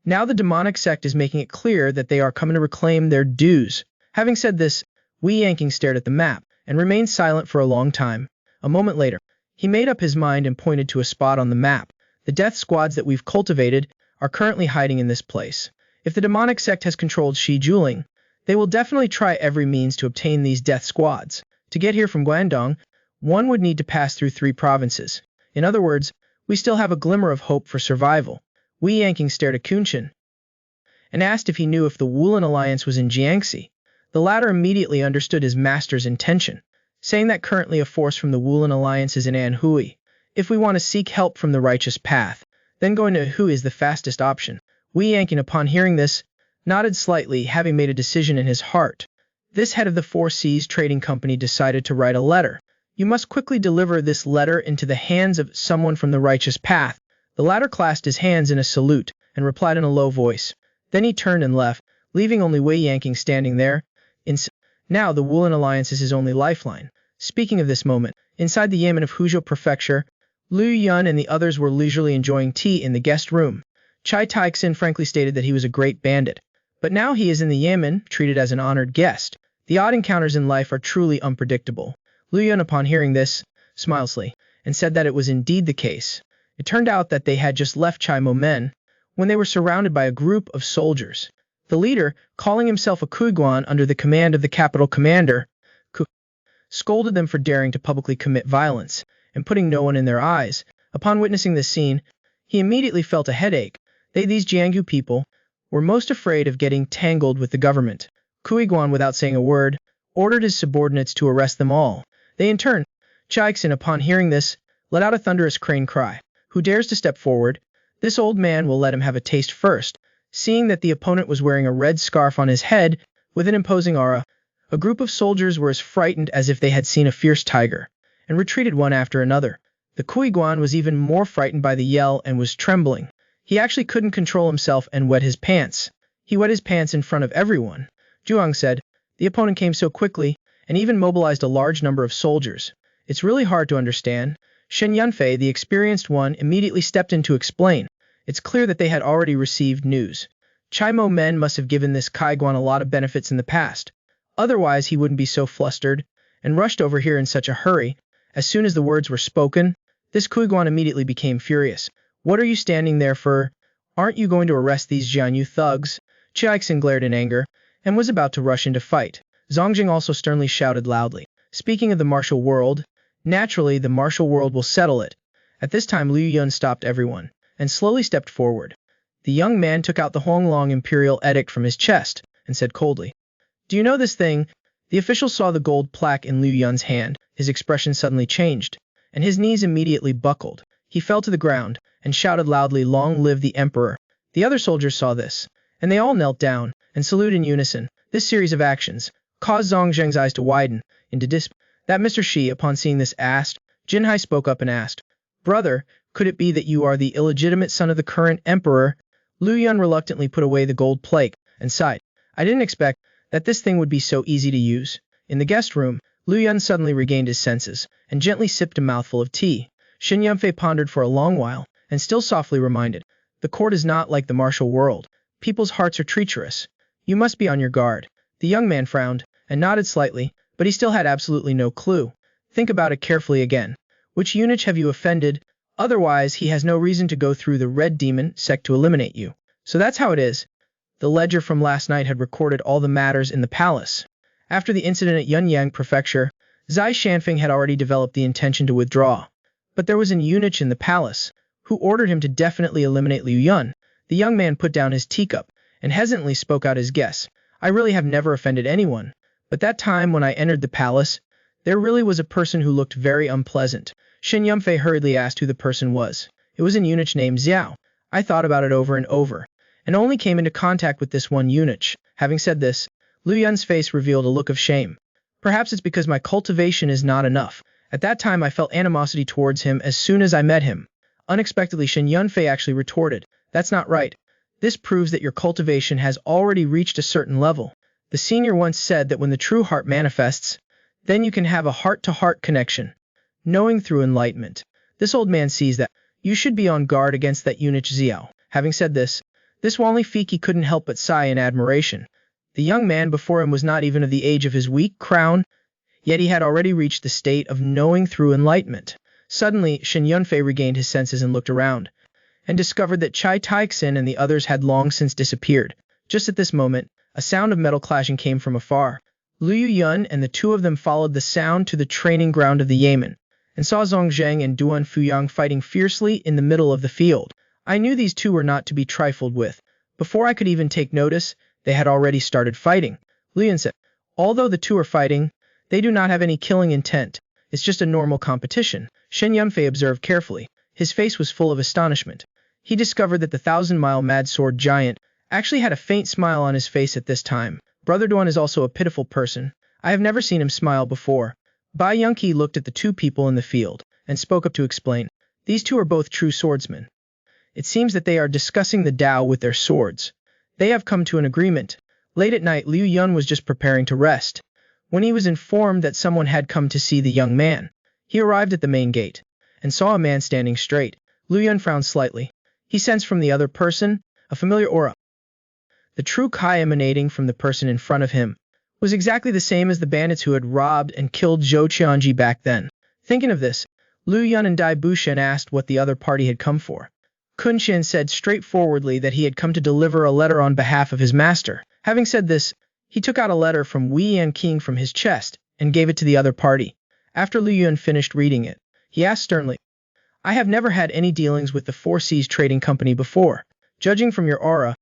Now the demonic sect is making it clear that they are coming to reclaim their dues. Having said this, Wei Yanqing stared at the map and remained silent for a long time. A moment later, he made up his mind and pointed to a spot on the map. The death squads that we've cultivated are currently hiding in this place. If the demonic sect has controlled Shi Juling, they will definitely try every means to obtain these death squads. To get here from Guangdong, one would need to pass through 3 provinces. In other words, we still have a glimmer of hope for survival. Wei Yanqing stared at Kunshin and asked if he knew if the Wulin alliance was in Jiangxi. The latter immediately understood his master's intention, saying that currently a force from the Wulin alliance is in Anhui. If we want to seek help from the righteous path, then going to Hui is the fastest option. Wei Yanqing, upon hearing this, nodded slightly, having made a decision in his heart. This head of the Four Seas Trading Company decided to write a letter. You must quickly deliver this letter into the hands of someone from the righteous path. The latter clasped his hands in a salute and replied in a low voice. Then he turned and left, leaving only Wei Yanqing standing there. Now the Wulin alliance is his only lifeline. Speaking of this moment, inside the Yamen of Huzhou Prefecture, Liu Yun and the others were leisurely enjoying tea in the guest room. Chai Taixin frankly stated that he was a great bandit, but now he is in the Yamen, treated as an honored guest. The odd encounters in life are truly unpredictable. Liu Yun, upon hearing this, smiled slightly, and said that it was indeed the case. It turned out that they had just left Chai Momen when they were surrounded by a group of soldiers. The leader, calling himself a Kuiguan under the command of the capital commander, scolded them for daring to publicly commit violence and putting no one in their eyes. Upon witnessing this scene, he immediately felt a headache. These Jianghu people were most afraid of getting tangled with the government. Kuiguan, without saying a word, ordered his subordinates to arrest them all. They in turn, Chaixin, upon hearing this, let out a thunderous crane cry. Who dares to step forward? This old man will let him have a taste first. Seeing that the opponent was wearing a red scarf on his head with an imposing aura, a group of soldiers were as frightened as if they had seen a fierce tiger, and retreated one after another. The Kuiguan was even more frightened by the yell and was trembling. He actually couldn't control himself and wet his pants. He wet his pants in front of everyone. Zhuang said, the opponent came so quickly, and even mobilized a large number of soldiers. It's really hard to understand. Shen Yunfei, the experienced one, immediately stepped in to explain. It's clear that they had already received news. Chai Mo Men must have given this Kaiguan a lot of benefits in the past. Otherwise, he wouldn't be so flustered and rushed over here in such a hurry. As soon as the words were spoken, this Kuiguan immediately became furious. What are you standing there for? Aren't you going to arrest these Jianyu thugs? Chiaixin glared in anger and was about to rush into fight. Zongjing also sternly shouted loudly. Speaking of the martial world, naturally the martial world will settle it. At this time Liu Yun stopped everyone and slowly stepped forward. The young man took out the Honglong Imperial Edict from his chest and said coldly, do you know this thing? The official saw the gold plaque in Liu Yun's hand. His expression suddenly changed, and his knees immediately buckled. He fell to the ground and shouted loudly, long live the emperor. The other soldiers saw this, and they all knelt down and saluted in unison. This series of actions caused Zhongzheng's eyes to widen into dismay. That Mr. Shi, upon seeing this, asked. Jinhai spoke up and asked, brother, could it be that you are the illegitimate son of the current emperor? Liu Yun reluctantly put away the gold plate and sighed. I didn't expect that this thing would be so easy to use. In the guest room, Liu Yun suddenly regained his senses and gently sipped a mouthful of tea. Shen Yunfei pondered for a long while and still softly reminded, the court is not like the martial world. People's hearts are treacherous. You must be on your guard. The young man frowned and nodded slightly, but he still had absolutely no clue. Think about it carefully again. Which eunuch have you offended? Otherwise, he has no reason to go through the Red Demon sect to eliminate you. So that's how it is. The ledger from last night had recorded all the matters in the palace. After the incident at Yunyang Prefecture, Zai Shanfeng had already developed the intention to withdraw. But there was an eunuch in the palace who ordered him to definitely eliminate Liu Yun. The young man put down his teacup and hesitantly spoke out his guess. I really have never offended anyone, but that time when I entered the palace, there really was a person who looked very unpleasant. Shen Yunfei hurriedly asked who the person was. It was an eunuch named Xiao. I thought about it over and over, and only came into contact with this one eunuch. Having said this, Liu Yun's face revealed a look of shame. Perhaps it's because my cultivation is not enough. At that time I felt animosity towards him as soon as I met him. Unexpectedly, Shen Yunfei actually retorted, that's not right. This proves that your cultivation has already reached a certain level. The senior once said that when the true heart manifests, then you can have a heart-to-heart connection. Knowing through enlightenment. This old man sees that. You should be on guard against that eunuch Xiao. Having said this Wanli Fiki couldn't help but sigh in admiration. The young man before him was not even of the age of his weak crown, yet he had already reached the state of knowing through enlightenment. Suddenly, Shen Yunfei regained his senses and looked around, and discovered that Chai Taixin and the others had long since disappeared. Just at this moment, a sound of metal clashing came from afar. Liu Yun and the two of them followed the sound to the training ground of the Yamen, and saw Zhongzheng and Duan Fuyang fighting fiercely in the middle of the field. I knew these two were not to be trifled with. Before I could even take notice, they had already started fighting. Liu Yun said, although the two are fighting, they do not have any killing intent. It's just a normal competition. Shen Yunfei observed carefully. His face was full of astonishment. He discovered that the 1,000-mile mad sword giant actually had a faint smile on his face at this time. Brother Duan is also a pitiful person. I have never seen him smile before. Bai Yunqi looked at the two people in the field and spoke up to explain. These two are both true swordsmen. It seems that they are discussing the Tao with their swords. They have come to an agreement. Late at night, Liu Yun was just preparing to rest when he was informed that someone had come to see the young man. He arrived at the main gate and saw a man standing straight. Liu Yun frowned slightly. He sensed from the other person a familiar aura. The true Kai emanating from the person in front of him was exactly the same as the bandits who had robbed and killed Zhou Qianji back then. Thinking of this, Liu Yun and Dai Bushen asked what the other party had come for. Kun Shin said straightforwardly that he had come to deliver a letter on behalf of his master. Having said this, he took out a letter from Wei Yan King from his chest and gave it to the other party. After Liu Yun finished reading it, he asked sternly, I have never had any dealings with the Four Seas Trading Company before. Judging from your aura,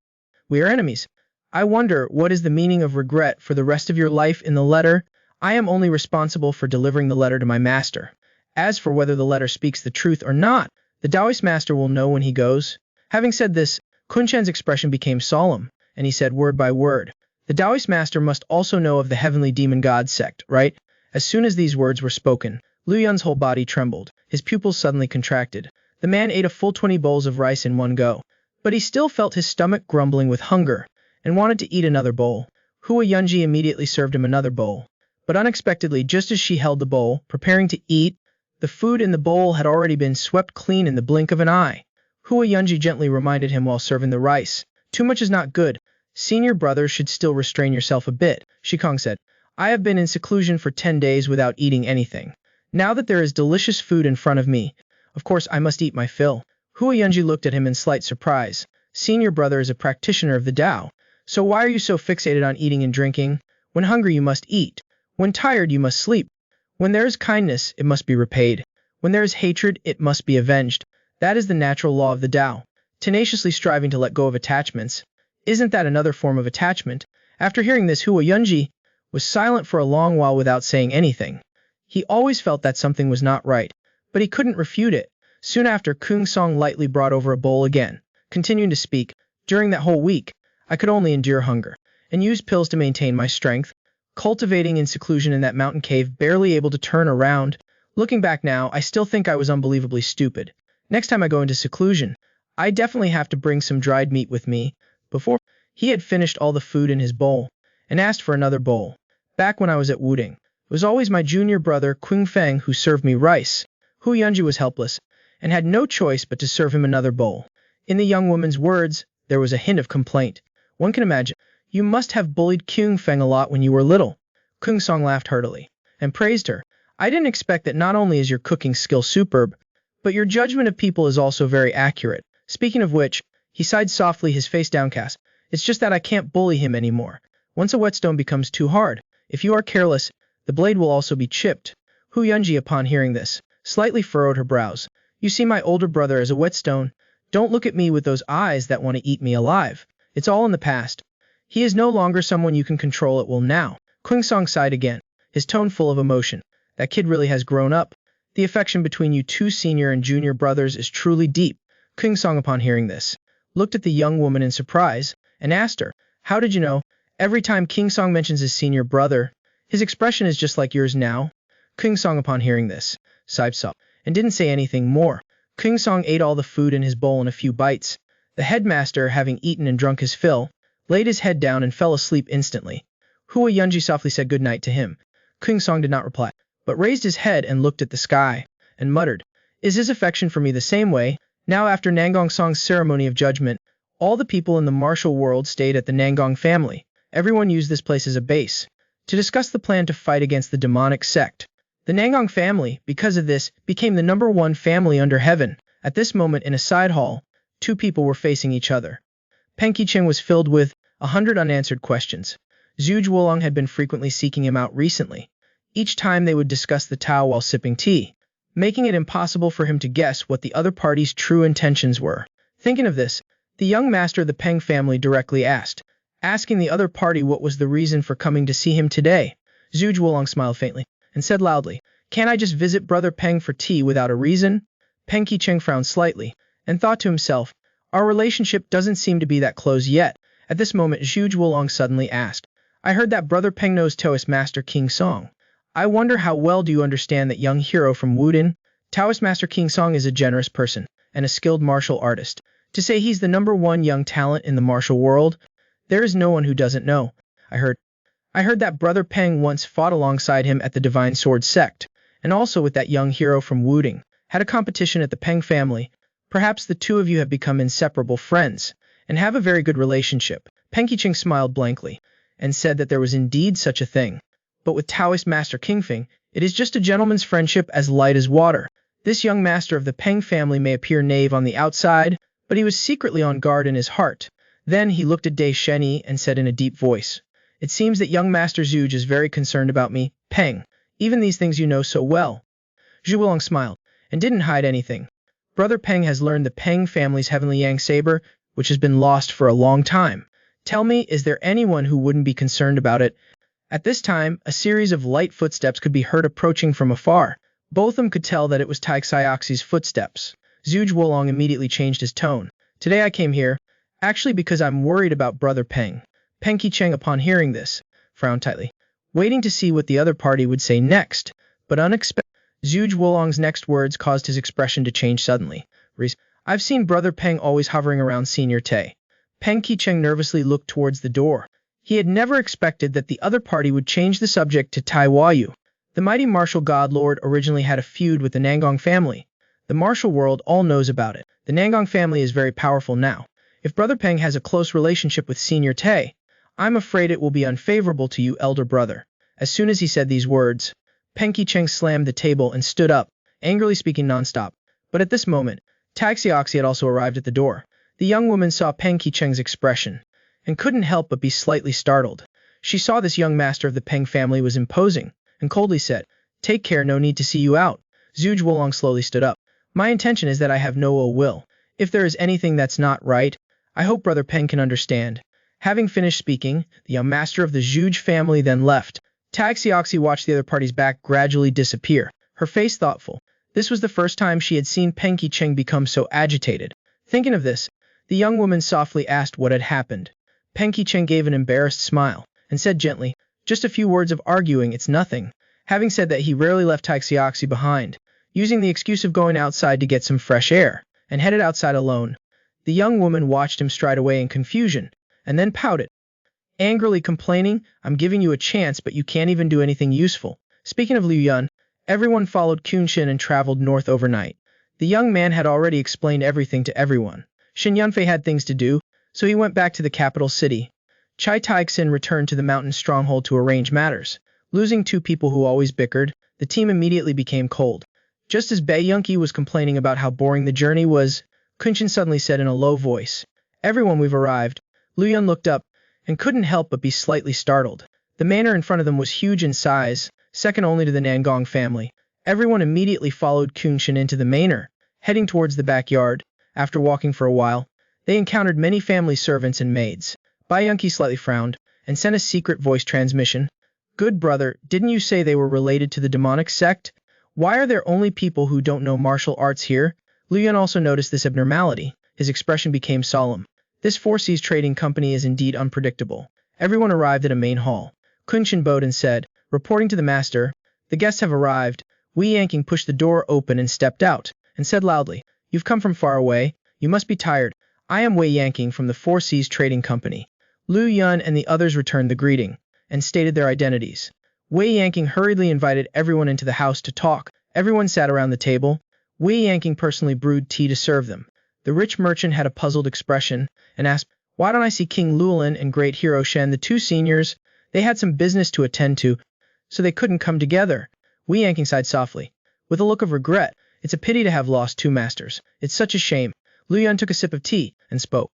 we are enemies. I wonder what is the meaning of regret for the rest of your life in the letter. I am only responsible for delivering the letter to my master. As for whether the letter speaks the truth or not, the Taoist master will know when he goes. Having said this, Kunshan's expression became solemn, and he said word by word, "The Taoist master must also know of the heavenly demon god sect, right?" As soon as these words were spoken, Liu Yun's whole body trembled, his pupils suddenly contracted. The man ate a full 20 bowls of rice in one go, but he still felt his stomach grumbling with hunger, and wanted to eat another bowl. Hua Yunji immediately served him another bowl. But unexpectedly, just as she held the bowl, preparing to eat, the food in the bowl had already been swept clean in the blink of an eye. Hua Yunji gently reminded him while serving the rice, "Too much is not good. Senior brother should still restrain yourself a bit." Shikong said, "I have been in seclusion for 10 days without eating anything. Now that there is delicious food in front of me, of course I must eat my fill." Hua Yunji looked at him in slight surprise. "Senior brother is a practitioner of the Tao, so why are you so fixated on eating and drinking? When hungry you must eat. When tired you must sleep. When there is kindness, it must be repaid. When there is hatred, it must be avenged. That is the natural law of the Tao." Tenaciously striving to let go of attachments. Isn't that another form of attachment? After hearing this, Hua Yunji was silent for a long while without saying anything. He always felt that something was not right, but he couldn't refute it. Soon after, Kung Song lightly brought over a bowl again, continuing to speak. "During that whole week, I could only endure hunger, and use pills to maintain my strength, cultivating in seclusion in that mountain cave, barely able to turn around. Looking back now, I still think I was unbelievably stupid. Next time I go into seclusion, I definitely have to bring some dried meat with me." Before he had finished all the food in his bowl, and asked for another bowl. "Back when I was at Wudang, it was always my junior brother Qing Feng who served me rice." Hu Yunji was helpless, and had no choice but to serve him another bowl. In the young woman's words, there was a hint of complaint. One can imagine, "You must have bullied Qing Feng a lot when you were little." Kung Song laughed heartily, and praised her. "I didn't expect that. Not only is your cooking skill superb, but your judgment of people is also very accurate. Speaking of which," he sighed softly, his face downcast, "it's just that I can't bully him anymore. Once a whetstone becomes too hard, if you are careless, the blade will also be chipped." Hu Yunji, upon hearing this, slightly furrowed her brows. "You see my older brother as a whetstone. Don't look at me with those eyes that want to eat me alive. It's all in the past. He is no longer someone you can control at will now." Kung Song sighed again, his tone full of emotion. "That kid really has grown up. The affection between you two senior and junior brothers is truly deep." Kung Song, upon hearing this, looked at the young woman in surprise, and asked her, "How did you know? Every time King Song mentions his senior brother, his expression is just like yours now." Kung Song, upon hearing this, sighed softly, and didn't say anything more. Kung Song ate all the food in his bowl in a few bites. The headmaster, having eaten and drunk his fill, laid his head down and fell asleep instantly. Hua Yunji softly said good night to him. Kung Song did not reply, but raised his head and looked at the sky, and muttered, "Is his affection for me the same way?" Now, after Nangong Song's ceremony of judgment, all the people in the martial world stayed at the Nangong family. Everyone used this place as a base to discuss the plan to fight against the demonic sect. The Nangong family, because of this, became the #1 family under heaven. At this moment, in a side hall, two people were facing each other. Peng Qiqing was filled with 100 unanswered questions. Zhu Wudang had been frequently seeking him out recently. Each time they would discuss the Tao while sipping tea, making it impossible for him to guess what the other party's true intentions were. Thinking of this, the young master of the Peng family directly asked, asking the other party what was the reason for coming to see him today. Zhu Wudang smiled faintly, and said loudly, "Can't I just visit Brother Peng for tea without a reason?" Peng Qiqing frowned slightly, and thought to himself, "Our relationship doesn't seem to be that close yet." At this moment, Zhu Wudang suddenly asked, "I heard that Brother Peng knows Taoist Master King Song. I wonder how well do you understand that young hero from Wudang? Taoist Master King Song is a generous person, and a skilled martial artist. To say he's the #1 young talent in the martial world, there is no one who doesn't know. I heard that Brother Peng once fought alongside him at the Divine Sword sect, and also with that young hero from Wudang, had a competition at the Peng family. Perhaps the two of you have become inseparable friends, and have a very good relationship." Peng Qiqing smiled blankly, and said that there was indeed such a thing. But with Taoist Master King Feng, it is just a gentleman's friendship as light as water. This young master of the Peng family may appear naive on the outside, but he was secretly on guard in his heart. Then he looked at Dai Sheni and said in a deep voice, "It seems that young Master Zhuge is very concerned about me, Peng. Even these things you know so well." Zhu Wudang smiled, and didn't hide anything. "Brother Peng has learned the Peng family's heavenly yang saber, which has been lost for a long time. Tell me, is there anyone who wouldn't be concerned about it?" At this time, a series of light footsteps could be heard approaching from afar. Both of them could tell that it was Tai Xiaoxi's footsteps. Zhu Wudang immediately changed his tone. "Today I came here, Actually, because I'm worried about Brother Peng. Peng Qicheng, upon hearing this, frowned tightly, waiting to see what the other party would say next, but unexpectedly, Zhuge Wolong's next words caused his expression to change suddenly. I've seen Brother Peng always hovering around Senior Tay. Peng Qicheng nervously looked towards the door. He had never expected that the other party would change the subject to Tai Huayu. The mighty martial god lord originally had a feud with the Nangong family. The martial world all knows about it. The Nangong family is very powerful now. If Brother Peng has a close relationship with Senior Tay, I'm afraid it will be unfavorable to you, elder brother. As soon as he said these words, Peng Qicheng slammed the table and stood up, angrily speaking nonstop. But at this moment, Taxioxy had also arrived at the door. The young woman saw Peng Qicheng's expression, and couldn't help but be slightly startled. She saw this young master of the Peng family was imposing, and coldly said, "Take care, no need to see you out." Zhuge Wolong slowly stood up. "My intention is that I have no ill will. If there is anything that's not right, I hope Brother Peng can understand." Having finished speaking, the young master of the Zhuge family then left. Taxioxy watched the other party's back gradually disappear, her face thoughtful. This was the first time she had seen Peng Qicheng become so agitated. Thinking of this, the young woman softly asked what had happened. Peng Qicheng gave an embarrassed smile, and said gently, "Just a few words of arguing, it's nothing." Having said that, he rarely left Taxioxy behind, using the excuse of going outside to get some fresh air, and headed outside alone. The young woman watched him stride away in confusion, and then pouted, angrily complaining, "I'm giving you a chance, but you can't even do anything useful." Speaking of Liu Yun, everyone followed Kunshin and traveled north overnight. The young man had already explained everything to everyone. Shin Yunfei had things to do, so he went back to the capital city. Chai Taixin returned to the mountain stronghold to arrange matters. Losing two people who always bickered, the team immediately became cold. Just as Bei Yunqi was complaining about how boring the journey was, Kunshin suddenly said in a low voice, "Everyone, we've arrived." Liu Yun looked up, and couldn't help but be slightly startled. The manor in front of them was huge in size, second only to the Nangong family. Everyone immediately followed Kunshin into the manor, heading towards the backyard. After walking for a while, they encountered many family servants and maids. Bai Yunqi slightly frowned, and sent a secret voice transmission. "Good brother, didn't you say they were related to the demonic sect? Why are there only people who don't know martial arts here?" Liu Yun also noticed this abnormality. His expression became solemn. This Four Seas trading company is indeed unpredictable. Everyone arrived at a main hall. Kunshin bowed and said, reporting to the master, "The guests have arrived." Wei Yanqing pushed the door open and stepped out, and said loudly, "You've come from far away. You must be tired. I am Wei Yanqing from the Four Seas Trading Company." Liu Yun and the others returned the greeting, and stated their identities. Wei Yanqing hurriedly invited everyone into the house to talk. Everyone sat around the table. Wei Yanqing personally brewed tea to serve them. The rich merchant had a puzzled expression, and asked, "Why don't I see King Luolin and Great Hero Shen, the two seniors? They had some business to attend to, so they couldn't come together." Wei Yanqing sighed softly, with a look of regret. "It's a pity to have lost two masters. It's such a shame." Liu Yun took a sip of tea, and spoke.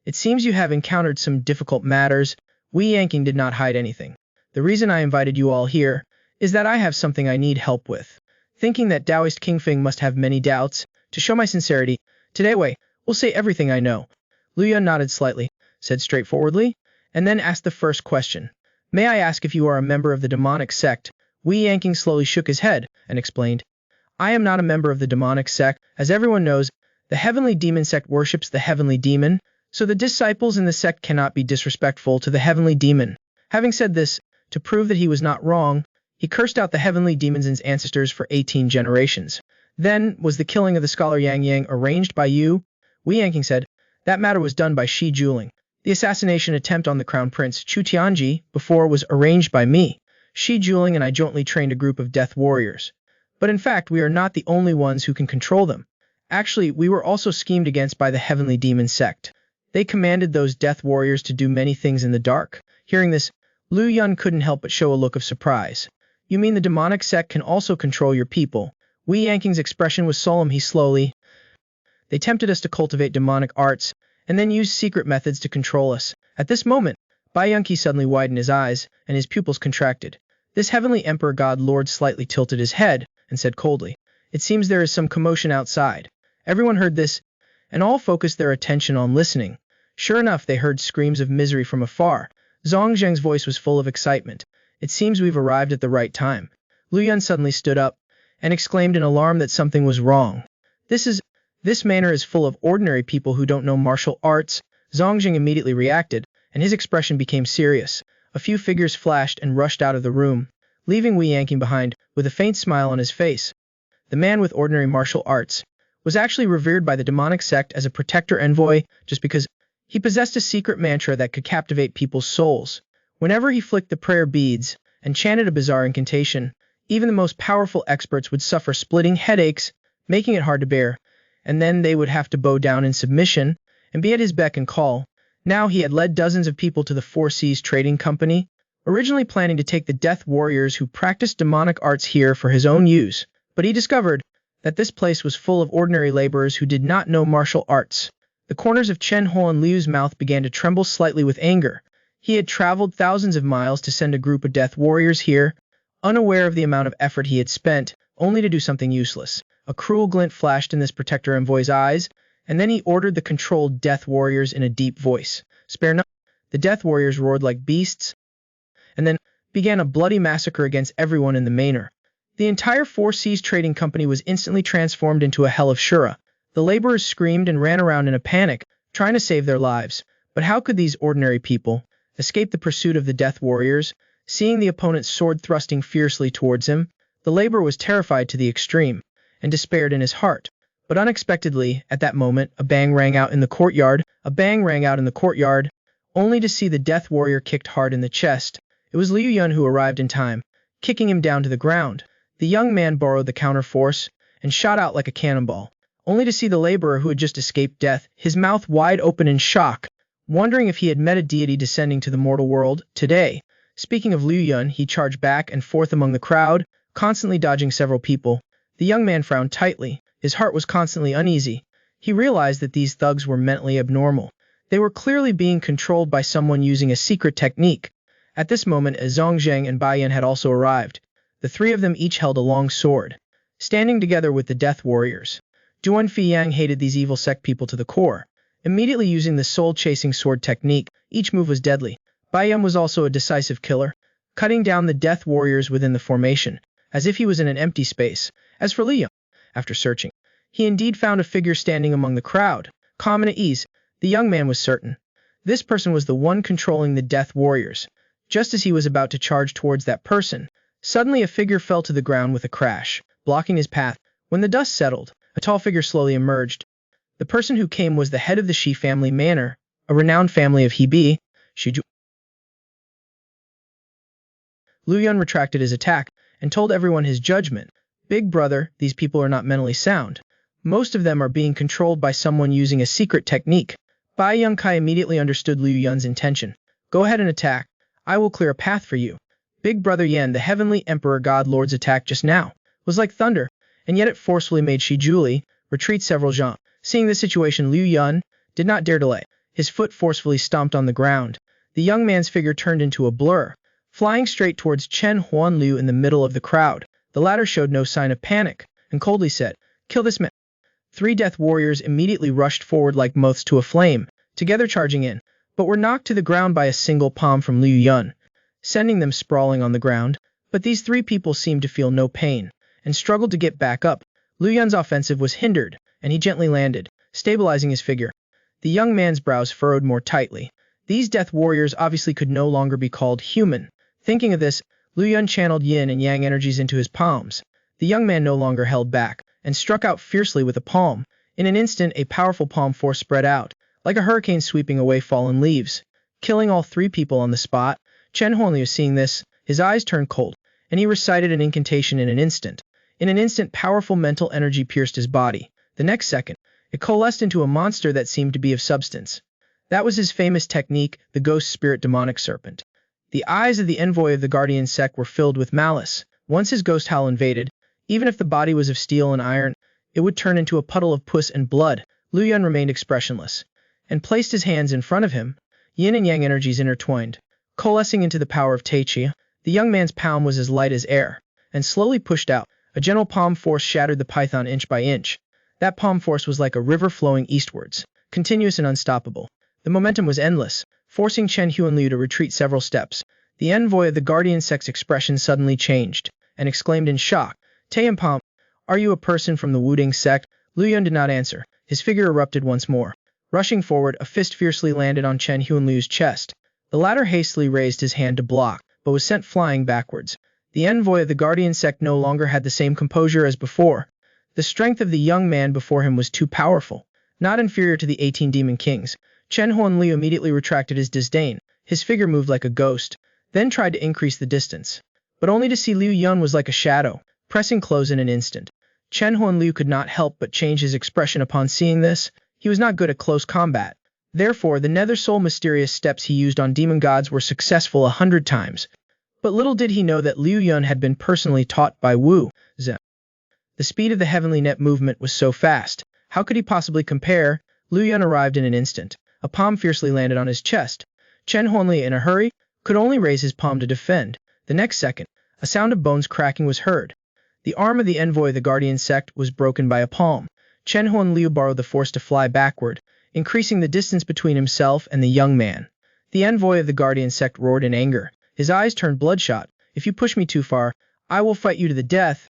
"It seems you have encountered some difficult matters." Wei Yanqing did not hide anything. "The reason I invited you all here is that I have something I need help with." Thinking that Taoist King Feng must have many doubts, to show my sincerity, today will say everything I know. Liu Yun nodded slightly, said straightforwardly, and then asked the first question. "May I ask if you are a member of the demonic sect?" Wei Yanqing slowly shook his head, and explained, "I am not a member of the demonic sect. As everyone knows, the heavenly demon sect worships the heavenly demon, so the disciples in the sect cannot be disrespectful to the heavenly demon." Having said this, to prove that he was not wrong, he cursed out the heavenly demons and ancestors for 18 generations. "Then, was the killing of the scholar Yang Yang arranged by you?" Wei Yanqing said, "That matter was done by Shi Juling. The assassination attempt on the crown prince Chu Tianji before was arranged by me. Shi Juling and I jointly trained a group of death warriors. But in fact, we are not the only ones who can control them. Actually, we were also schemed against by the heavenly demon sect. They commanded those death warriors to do many things in the dark." Hearing this, Liu Yun couldn't help but show a look of surprise. "You mean the demonic sect can also control your people?" Wei Yanqing's expression was solemn. He slowly, "They tempted us to cultivate demonic arts, and then used secret methods to control us." At this moment, Bai Yunqi suddenly widened his eyes, and his pupils contracted. This heavenly emperor god lord slightly tilted his head, and said coldly, "It seems there is some commotion outside." Everyone heard this, and all focused their attention on listening. Sure enough, they heard screams of misery from afar. Zhang Zheng's voice was full of excitement. "It seems we've arrived at the right time." Liu Yun suddenly stood up, and exclaimed in alarm that something was wrong. This manor is full of ordinary people who don't know martial arts." Zongjing immediately reacted, and his expression became serious. A few figures flashed and rushed out of the room, leaving Wei Yanqing behind, with a faint smile on his face. The man with ordinary martial arts was actually revered by the demonic sect as a protector envoy just because he possessed a secret mantra that could captivate people's souls. Whenever he flicked the prayer beads and chanted a bizarre incantation, even the most powerful experts would suffer splitting headaches, making it hard to bear, and then they would have to bow down in submission and be at his beck and call. Now he had led dozens of people to the Four Seas Trading Company, originally planning to take the death warriors who practiced demonic arts here for his own use, but he discovered that this place was full of ordinary laborers who did not know martial arts. The corners of Chen Huanliu's mouth began to tremble slightly with anger. He had traveled thousands of miles to send a group of death warriors here, unaware of the amount of effort he had spent, only to do something useless. A cruel glint flashed in this protector envoy's eyes, and then he ordered the controlled death warriors in a deep voice. Spare none. The death warriors roared like beasts, and then began a bloody massacre against everyone in the manor. The entire Four Seas Trading Company was instantly transformed into a hell of Shura. The laborers screamed and ran around in a panic, trying to save their lives. But how could these ordinary people escape the pursuit of the death warriors? Seeing the opponent's sword thrusting fiercely towards him, the laborer was terrified to the extreme, and despaired in his heart. But unexpectedly, at that moment, a bang rang out in the courtyard, only to see the death warrior kicked hard in the chest. It was Liu Yun who arrived in time, kicking him down to the ground. The young man borrowed the counterforce and shot out like a cannonball, only to see the laborer who had just escaped death, his mouth wide open in shock, wondering if he had met a deity descending to the mortal world today. Speaking of Liu Yun, he charged back and forth among the crowd, constantly dodging several people. The young man frowned tightly. His heart was constantly uneasy. He realized that these thugs were mentally abnormal. They were clearly being controlled by someone using a secret technique. At this moment, Zongjing and Bai Yan had also arrived. The three of them each held a long sword, standing together with the death warriors. Duan Fiyang hated these evil sect people to the core, immediately using the soul-chasing sword technique. Each move was deadly. Bai Yan was also a decisive killer, cutting down the death warriors within the formation, as if he was in an empty space. As for Liu, after searching, he indeed found a figure standing among the crowd, calm and at ease. The young man was certain this person was the one controlling the death warriors. Just as he was about to charge towards that person, suddenly a figure fell to the ground with a crash, blocking his path. When the dust settled, a tall figure slowly emerged. The person who came was the head of the Shi family manor, a renowned family of Hebei, Shiju. Liu Yun retracted his attack and told everyone his judgment. Big brother, these people are not mentally sound. Most of them are being controlled by someone using a secret technique. Bai Yongkai immediately understood Liu Yun's intention. Go ahead and attack. I will clear a path for you. Big brother Yan, the heavenly emperor god lord's attack just now was like thunder, and yet it forcefully made Shi Juli retreat several jumps. Seeing the situation, Liu Yun did not dare delay. His foot forcefully stomped on the ground. The young man's figure turned into a blur, flying straight towards Chen Huanliu in the middle of the crowd. The latter showed no sign of panic, and coldly said, "Kill this man." Three death warriors immediately rushed forward like moths to a flame, together charging in, but were knocked to the ground by a single palm from Liu Yun, sending them sprawling on the ground. But these three people seemed to feel no pain, and struggled to get back up. Liu Yun's offensive was hindered, and he gently landed, stabilizing his figure. The young man's brows furrowed more tightly. These death warriors obviously could no longer be called human. Thinking of this, Liu Yun channeled yin and yang energies into his palms. The young man no longer held back, and struck out fiercely with a palm. In an instant, a powerful palm force spread out, like a hurricane sweeping away fallen leaves, killing all three people on the spot. Chen Huanliu, seeing this, his eyes turned cold, and he recited an incantation in an instant. In an instant, powerful mental energy pierced his body. The next second, it coalesced into a monster that seemed to be of substance. That was his famous technique, the ghost spirit demonic serpent. The eyes of the envoy of the guardian sect were filled with malice. Once his ghost howl invaded, even if the body was of steel and iron, it would turn into a puddle of pus and blood. Liu Yun remained expressionless, and placed his hands in front of him. Yin and yang energies intertwined, coalescing into the power of Tai Chi. The young man's palm was as light as air, and slowly pushed out. A gentle palm force shattered the python inch by inch. That palm force was like a river flowing eastwards, continuous and unstoppable. The momentum was endless, forcing Chen Huanliu to retreat several steps. The envoy of the guardian sect's expression suddenly changed, and exclaimed in shock, "Tayampam, are you a person from the Wudang sect?" Liu Yun did not answer. His figure erupted once more, Rushing forward, a fist fiercely landed on Chen Huanliu's chest. The latter hastily raised his hand to block, but was sent flying backwards. The envoy of the Guardian sect no longer had the same composure as before. The strength of the young man before him was too powerful, not inferior to the 18 demon kings. Chen Huanliu immediately retracted his disdain. His figure moved like a ghost, then tried to increase the distance, but only to see Liu Yun was like a shadow, pressing close in an instant. Chen Huanliu could not help but change his expression upon seeing this. He was not good at close combat. Therefore, the nether soul mysterious steps he used on demon gods were successful 100 times. But little did he know that Liu Yun had been personally taught by Wu Zhen. The speed of the heavenly net movement was so fast. How could he possibly compare? Liu Yun arrived in an instant. A palm fiercely landed on his chest. Chen Huanli, in a hurry, could only raise his palm to defend. The next second, a sound of bones cracking was heard. The arm of the envoy of the Guardian sect was broken by a palm. Chen Huanliu borrowed the force to fly backward, increasing the distance between himself and the young man. The envoy of the Guardian sect roared in anger. His eyes turned bloodshot. If you push me too far, I will fight you to the death.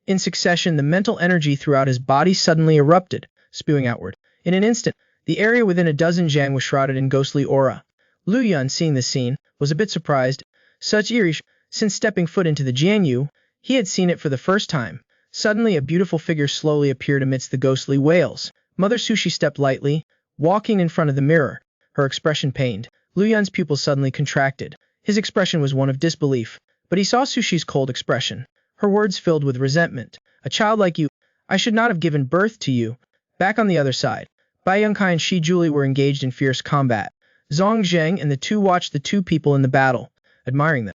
In succession, the mental energy throughout his body suddenly erupted, spewing outward. In an instant, the area within a dozen zhang was shrouded in ghostly aura. Liu Yun, seeing this scene, was a bit surprised. Such eerie, since stepping foot into the Jianyu, he had seen it for the first time. Suddenly, a beautiful figure slowly appeared amidst the ghostly wails. Mother Sushi stepped lightly, walking in front of the mirror, her expression pained. Liu Yun's pupils suddenly contracted. His expression was one of disbelief, but he saw Sushi's cold expression. Her words filled with resentment. A child like you, I should not have given birth to you. Back on the other side, Bai Yongkai and Shi Juli were engaged in fierce combat. Zhang Zheng and the two watched the two people in the battle, admiring them.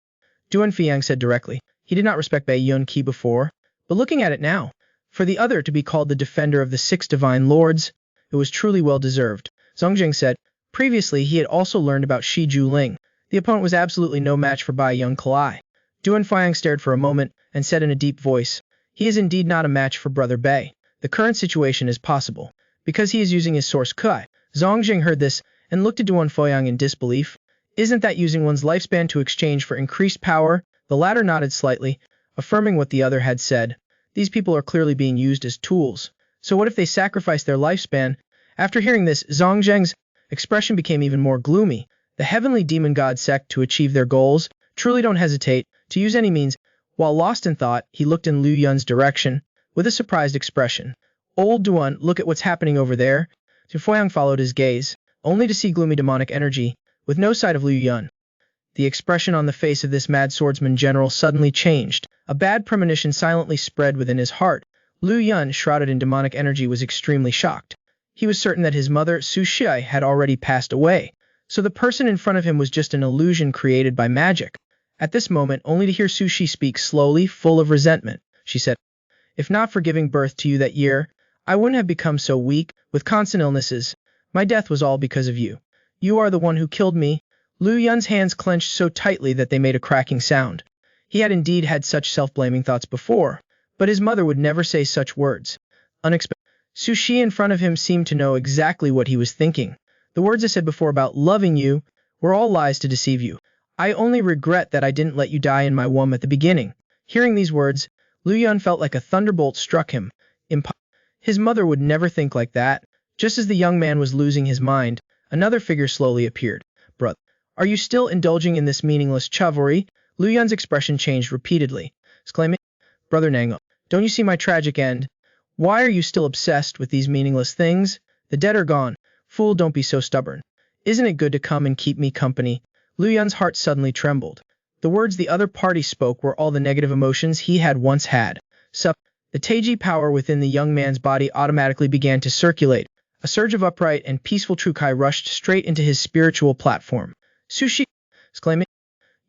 Duan Fiyang said directly. He did not respect Bai Yunqi before, but looking at it now, for the other to be called the defender of the 6 divine lords, it was truly well deserved. Zhang Zheng said. Previously, he had also learned about Shi Juling. The opponent was absolutely no match for Bai Yongkai. Duan Fiyang stared for a moment and said in a deep voice, he is indeed not a match for Brother Bai. The current situation is possible, because he is using his source Kai. Zhang Zheng heard this and looked at Duan Fiyang in disbelief. Isn't that using one's lifespan to exchange for increased power? The latter nodded slightly, affirming what the other had said. These people are clearly being used as tools. So what if they sacrifice their lifespan? After hearing this, Zhang Zheng's expression became even more gloomy. The heavenly demon god sect to achieve their goals truly don't hesitate to use any means. While lost in thought, he looked in Liu Yun's direction with a surprised expression. Old Duan, look at what's happening over there. Tu Foyang followed his gaze, only to see gloomy demonic energy, with no sight of Liu Yun. The expression on the face of this mad swordsman general suddenly changed. A bad premonition silently spread within his heart. Liu Yun, shrouded in demonic energy, was extremely shocked. He was certain that his mother, Su Shai, had already passed away, so the person in front of him was just an illusion created by magic. At this moment, only to hear Su Shi speak slowly, full of resentment, she said, if not for giving birth to you that year, I wouldn't have become so weak, with constant illnesses. My death was all because of you. You are the one who killed me. Liu Yun's hands clenched so tightly that they made a cracking sound. He had indeed had such self-blaming thoughts before, but his mother would never say such words. Unexpected. Su Shi in front of him seemed to know exactly what he was thinking. The words I said before about loving you were all lies to deceive you. I only regret that I didn't let you die in my womb at the beginning. Hearing these words, Liu Yun felt like a thunderbolt struck him. His mother would never think like that. Just as the young man was losing his mind, another figure slowly appeared. Brother, are you still indulging in this meaningless chivalry? Liu Yun's expression changed repeatedly, exclaiming, Brother Nango, don't you see my tragic end? Why are you still obsessed with these meaningless things? The dead are gone. Fool, don't be so stubborn. Isn't it good to come and keep me company? Liu Yun's heart suddenly trembled. The words the other party spoke were all the negative emotions he had once had. The Taiji power within the young man's body automatically began to circulate. A surge of upright and peaceful true Kai rushed straight into his spiritual platform. Sushi, exclaiming,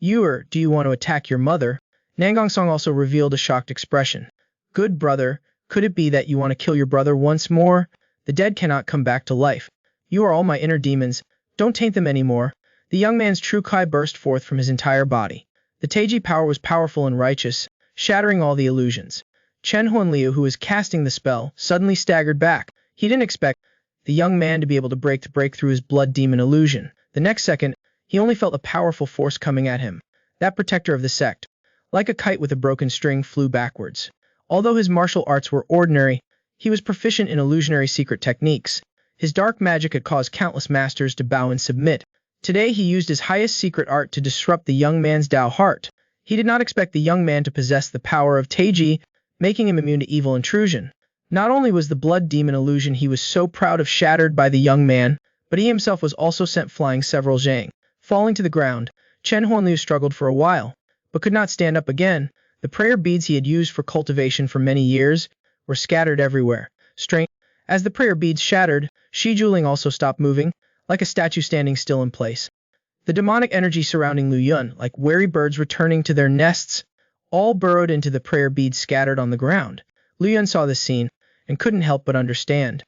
do you want to attack your mother? Nangong Song also revealed a shocked expression. Good brother, could it be that you want to kill your brother once more? The dead cannot come back to life. You are all my inner demons. Don't taint them anymore. The young man's true Kai burst forth from his entire body. The Taiji power was powerful and righteous, shattering all the illusions. Chen Huanliu, who was casting the spell, suddenly staggered back. He didn't expect the young man to be able to break through his blood demon illusion. The next second, he only felt a powerful force coming at him. That protector of the sect, like a kite with a broken string, flew backwards. Although his martial arts were ordinary, he was proficient in illusionary secret techniques. His dark magic had caused countless masters to bow and submit. Today he used his highest secret art to disrupt the young man's Tao heart. He did not expect the young man to possess the power of Taiji, making him immune to evil intrusion. Not only was the blood demon illusion he was so proud of shattered by the young man, but he himself was also sent flying several zhang. Falling to the ground, Chen Huanliu struggled for a while, but could not stand up again. The prayer beads he had used for cultivation for many years were scattered everywhere. As the prayer beads shattered, Shi Juling also stopped moving, like a statue standing still in place. The demonic energy surrounding Liu Yun, like wary birds returning to their nests, all burrowed into the prayer beads scattered on the ground. Liu Yun saw this scene, and couldn't help but understand.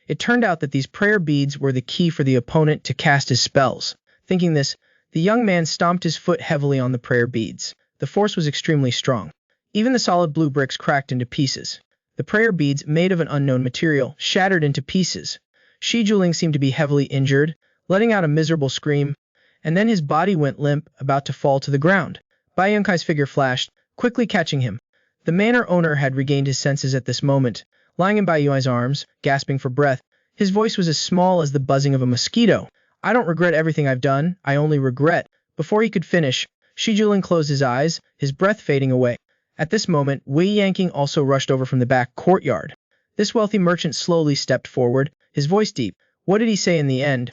It turned out that these prayer beads were the key for the opponent to cast his spells. Thinking this, the young man stomped his foot heavily on the prayer beads. The force was extremely strong. Even the solid blue bricks cracked into pieces. The prayer beads, made of an unknown material, shattered into pieces. Shi Juling seemed to be heavily injured, letting out a miserable scream, and then his body went limp, about to fall to the ground. Bai Yonkai's figure flashed, quickly catching him. The manor owner had regained his senses at this moment, lying in Bai Yuai's arms, gasping for breath. His voice was as small as the buzzing of a mosquito. I don't regret everything I've done, I only regret. Before he could finish, Shi Juling closed his eyes, his breath fading away. At this moment, Wei Yanqing also rushed over from the back courtyard. This wealthy merchant slowly stepped forward, his voice deep. What did he say in the end?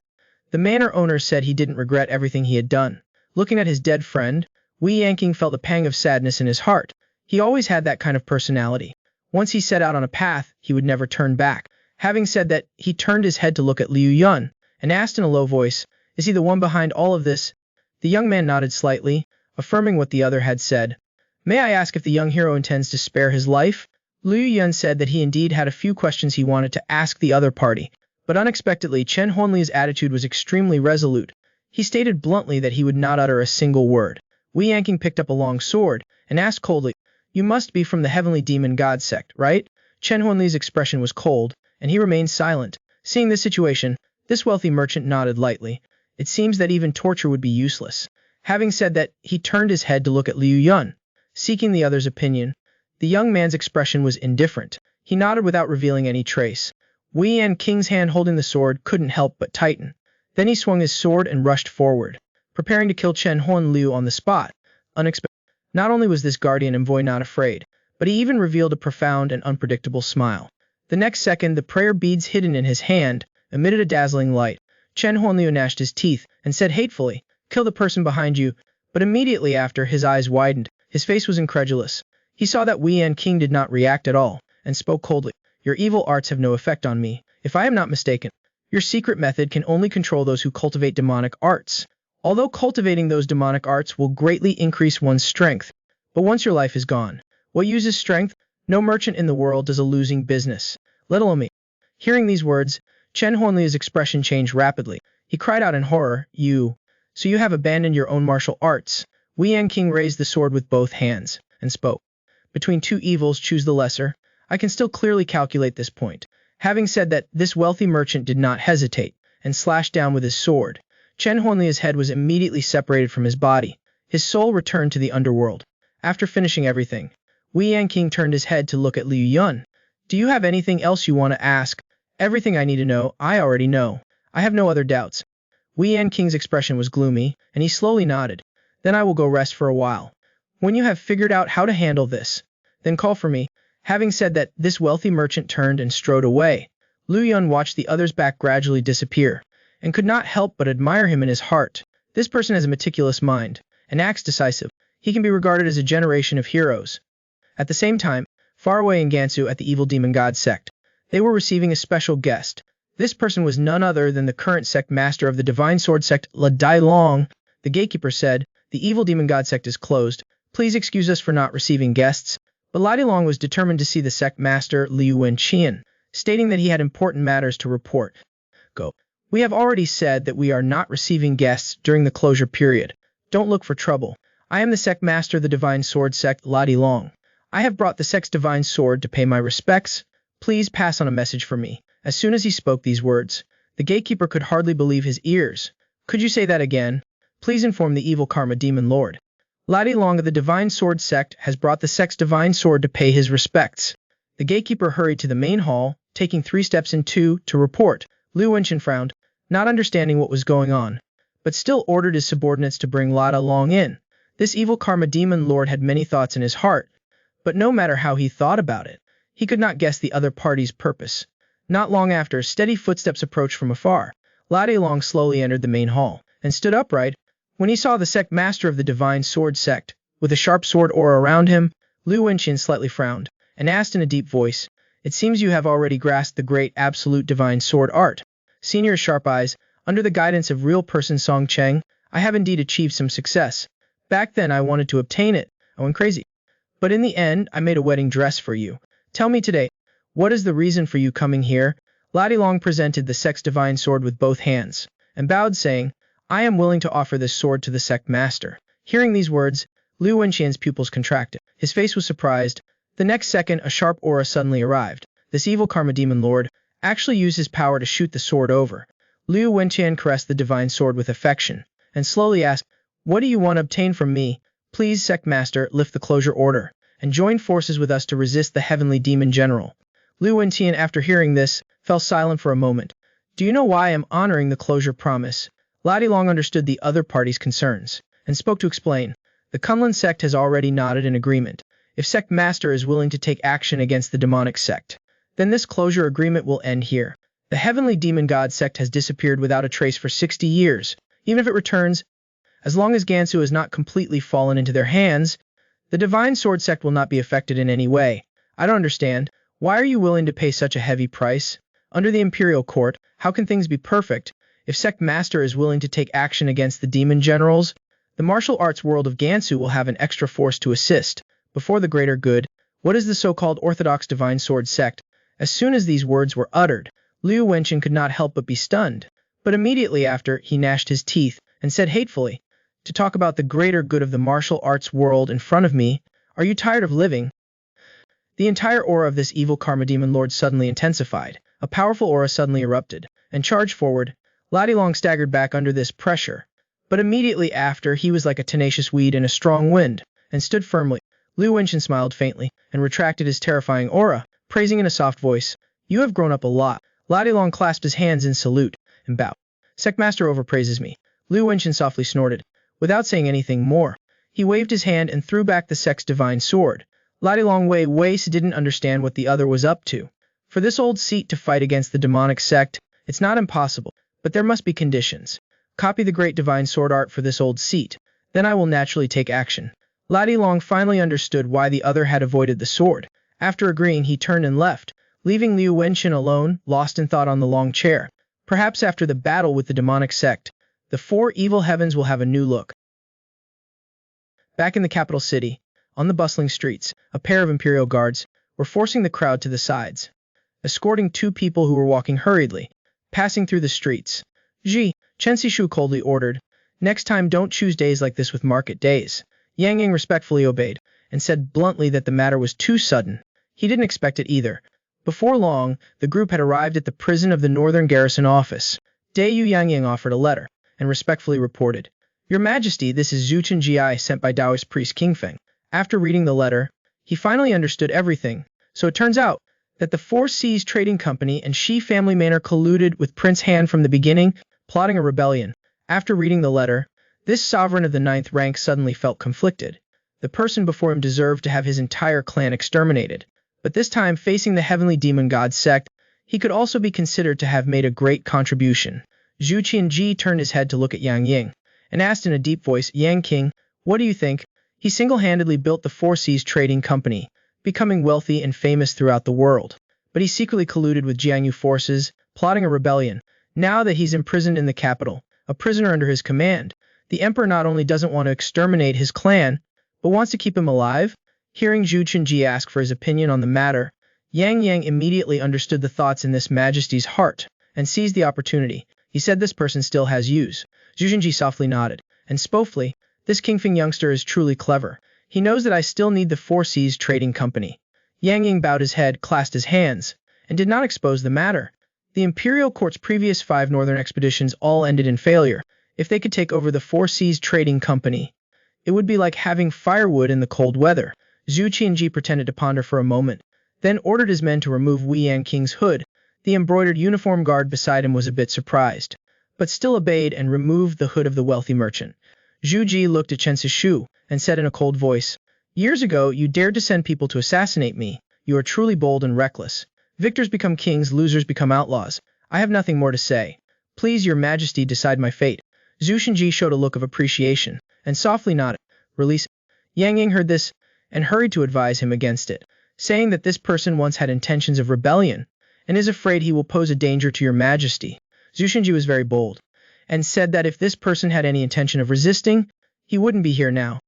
The manor owner said he didn't regret everything he had done. Looking at his dead friend, Wei Yanqing felt a pang of sadness in his heart. He always had that kind of personality. Once he set out on a path, he would never turn back. Having said that, he turned his head to look at Liu Yun, and asked in a low voice, "Is he the one behind all of this?" The young man nodded slightly, affirming what the other had said. "May I ask if the young hero intends to spare his life?" Liu Yun said that he indeed had a few questions he wanted to ask the other party, but unexpectedly Chen Huanli's attitude was extremely resolute. He stated bluntly that he would not utter a single word. Wei Yanqing picked up a long sword, and asked coldly, "You must be from the heavenly demon god sect, right?" Chen Huanli's expression was cold, and he remained silent. Seeing this situation, this wealthy merchant nodded lightly. It seems that even torture would be useless. Having said that, he turned his head to look at Liu Yun, seeking the other's opinion. The young man's expression was indifferent. He nodded without revealing any trace. Wei Yanking's hand holding the sword couldn't help but tighten. Then he swung his sword and rushed forward, preparing to kill Chen Huanliu on the spot. Not only was this guardian envoy not afraid, but he even revealed a profound and unpredictable smile. The next second, the prayer beads hidden in his hand emitted a dazzling light. Chen Huanliu gnashed his teeth and said hatefully, "Kill the person behind you." But immediately after, his eyes widened. His face was incredulous. He saw that Wei Yanqing did not react at all, and spoke coldly. "Your evil arts have no effect on me. If I am not mistaken, your secret method can only control those who cultivate demonic arts. Although cultivating those demonic arts will greatly increase one's strength, but once your life is gone, what uses strength? No merchant in the world does a losing business, let alone me." Hearing these words, Chen Huanli's expression changed rapidly. He cried out in horror, So you have abandoned your own martial arts." Wei Yanqing raised the sword with both hands, and spoke. "Between two evils, choose the lesser. I can still clearly calculate this point." Having said that, this wealthy merchant did not hesitate, and slashed down with his sword. Chen Huanli's head was immediately separated from his body. His soul returned to the underworld. After finishing everything, Wei Yanqing turned his head to look at Liu Yun. "Do you have anything else you want to ask?" "Everything I need to know, I already know. I have no other doubts." Wei Yanqing's expression was gloomy, and he slowly nodded. "Then I will go rest for a while. When you have figured out how to handle this, then call for me." Having said that, this wealthy merchant turned and strode away. Liu Yun watched the other's back gradually disappear, and could not help but admire him in his heart. This person has a meticulous mind, and acts decisive. He can be regarded as a generation of heroes. At the same time, far away in Gansu at the evil demon god sect, they were receiving a special guest. This person was none other than the current sect master of the divine sword sect, La Dai Long. The gatekeeper said, "The evil demon god sect is closed. Please excuse us for not receiving guests." But La Dai Long was determined to see the sect master Liu Wenqian, stating that he had important matters to report. "Go. We have already said that we are not receiving guests during the closure period. Don't look for trouble. I am the sect master of the divine sword sect, La Dai Long. I have brought the sect's divine sword to pay my respects. Please pass on a message for me." As soon as he spoke these words, the gatekeeper could hardly believe his ears. "Could you say that again? Please inform the evil karma demon lord. La Dai Long of the divine sword sect has brought the sect's divine sword to pay his respects." The gatekeeper hurried to the main hall, taking 3 steps in 2 to report. Liu Wenqin frowned, not understanding what was going on, but still ordered his subordinates to bring Lada Long in. This evil karma demon lord had many thoughts in his heart, but no matter how he thought about it, he could not guess the other party's purpose. Not long after, steady footsteps approached from afar. Lada Long slowly entered the main hall, and stood upright. When he saw the sect master of the divine sword sect, with a sharp sword aura around him, Liu Wenqin slightly frowned, and asked in a deep voice, "It seems you have already grasped the great absolute divine sword art." Senior's sharp eyes, under the guidance of real person Song Cheng, "I have indeed achieved some success. Back then I wanted to obtain it, I went crazy. But in the end, I made a wedding dress for you. Tell me today, what is the reason for you coming here?" Lada Long presented the sect's divine sword with both hands, and bowed saying, "I am willing to offer this sword to the sect master." Hearing these words, Liu Wenqian's pupils contracted. His face was surprised. The next second, a sharp aura suddenly arrived. This evil karma demon lord actually used his power to shoot the sword over. Liu Wenqian caressed the divine sword with affection, and slowly asked, "What do you want to obtain from me? Please, sect master, lift the closure order, and join forces with us to resist the heavenly demon general." Liu Wenqian, after hearing this, fell silent for a moment. "Do you know why I am honoring the closure promise?" Lada Long understood the other party's concerns, and spoke to explain. "The Kunlun sect has already nodded in agreement. If sect master is willing to take action against the demonic sect, then this closure agreement will end here. The heavenly demon god sect has disappeared without a trace for 60 years. Even if it returns, as long as Gansu has not completely fallen into their hands, the divine sword sect will not be affected in any way. I don't understand. Why are you willing to pay such a heavy price? Under the imperial court, how can things be perfect? If sect master is willing to take action against the demon generals, the martial arts world of Gansu will have an extra force to assist. Before the greater good, what is the so-called orthodox divine sword sect?" As soon as these words were uttered, Liu Wenqin could not help but be stunned, but immediately after, he gnashed his teeth, and said hatefully, "To talk about the greater good of the martial arts world in front of me, are you tired of living?" The entire aura of this evil karma demon lord suddenly intensified. A powerful aura suddenly erupted, and charged forward. Lada Long staggered back under this pressure, but immediately after, he was like a tenacious weed in a strong wind, and stood firmly. Liu Wenqin smiled faintly, and retracted his terrifying aura, praising in a soft voice, "You have grown up a lot." Lada Long clasped his hands in salute, and bowed. "Sect master overpraises me." Liu Wenqin softly snorted. Without saying anything more, he waved his hand and threw back the sect's divine sword. Lada Long didn't understand what the other was up to. For this old seat to fight against the demonic sect, it's not impossible, but there must be conditions. Copy the great divine sword art for this old seat, then I will naturally take action. Lada Long finally understood why the other had avoided the sword. After agreeing, he turned and left, leaving Liu Wenqin alone, lost in thought on the long chair. Perhaps after the battle with the demonic sect, the four evil heavens will have a new look. Back in the capital city, on the bustling streets, a pair of imperial guards were forcing the crowd to the sides, escorting two people who were walking hurriedly, passing through the streets. Chen Sishu coldly ordered, "Next time don't choose days like this with market days." Yang Yang respectfully obeyed, and said bluntly that the matter was too sudden. He didn't expect it either. Before long, the group had arrived at the prison of the Northern Garrison office. Dayu Yang Yang offered a letter, and respectfully reported, "Your Majesty, this is Zhu Chenji sent by Taoist priest King Feng." After reading the letter, he finally understood everything. So it turns out that the Four Seas Trading Company and Shi family manor colluded with Prince Han from the beginning, plotting a rebellion. After reading the letter, this sovereign of the 9th rank suddenly felt conflicted. The person before him deserved to have his entire clan exterminated, but this time, facing the heavenly demon god sect, he could also be considered to have made a great contribution. Zhu Qianji turned his head to look at Yang Ying, and asked in a deep voice, "Yang King, what do you think?" He single-handedly built the Four Seas Trading Company, becoming wealthy and famous throughout the world. But he secretly colluded with Jiangyu forces, plotting a rebellion. Now that he's imprisoned in the capital, a prisoner under his command, the emperor not only doesn't want to exterminate his clan, but wants to keep him alive. Hearing Zhu Chenji ask for his opinion on the matter, Yang Yang immediately understood the thoughts in this majesty's heart, and seized the opportunity. He said, "This person still has use." Zhu Chenji softly nodded, and spoke, "This Kingfing youngster is truly clever. He knows that I still need the Four Seas Trading Company." Yang Yang bowed his head, clasped his hands, and did not expose the matter. The imperial court's previous 5 northern expeditions all ended in failure. If they could take over the Four Seas Trading Company, it would be like having firewood in the cold weather. Zhu Qianji pretended to ponder for a moment, then ordered his men to remove Wei Yang King's hood. The embroidered uniform guard beside him was a bit surprised, but still obeyed and removed the hood of the wealthy merchant. Zhu Ji looked at Chen Sishu and said in a cold voice, "Years ago, you dared to send people to assassinate me. You are truly bold and reckless. Victors become kings, losers become outlaws. I have nothing more to say. Please, your majesty, decide my fate." Zhu Shenji showed a look of appreciation and softly nodded. "Release." Yang Ying heard this and hurried to advise him against it, saying that this person once had intentions of rebellion and is afraid he will pose a danger to your majesty. Zhu Shenji was very bold and said that if this person had any intention of resisting, he wouldn't be here now.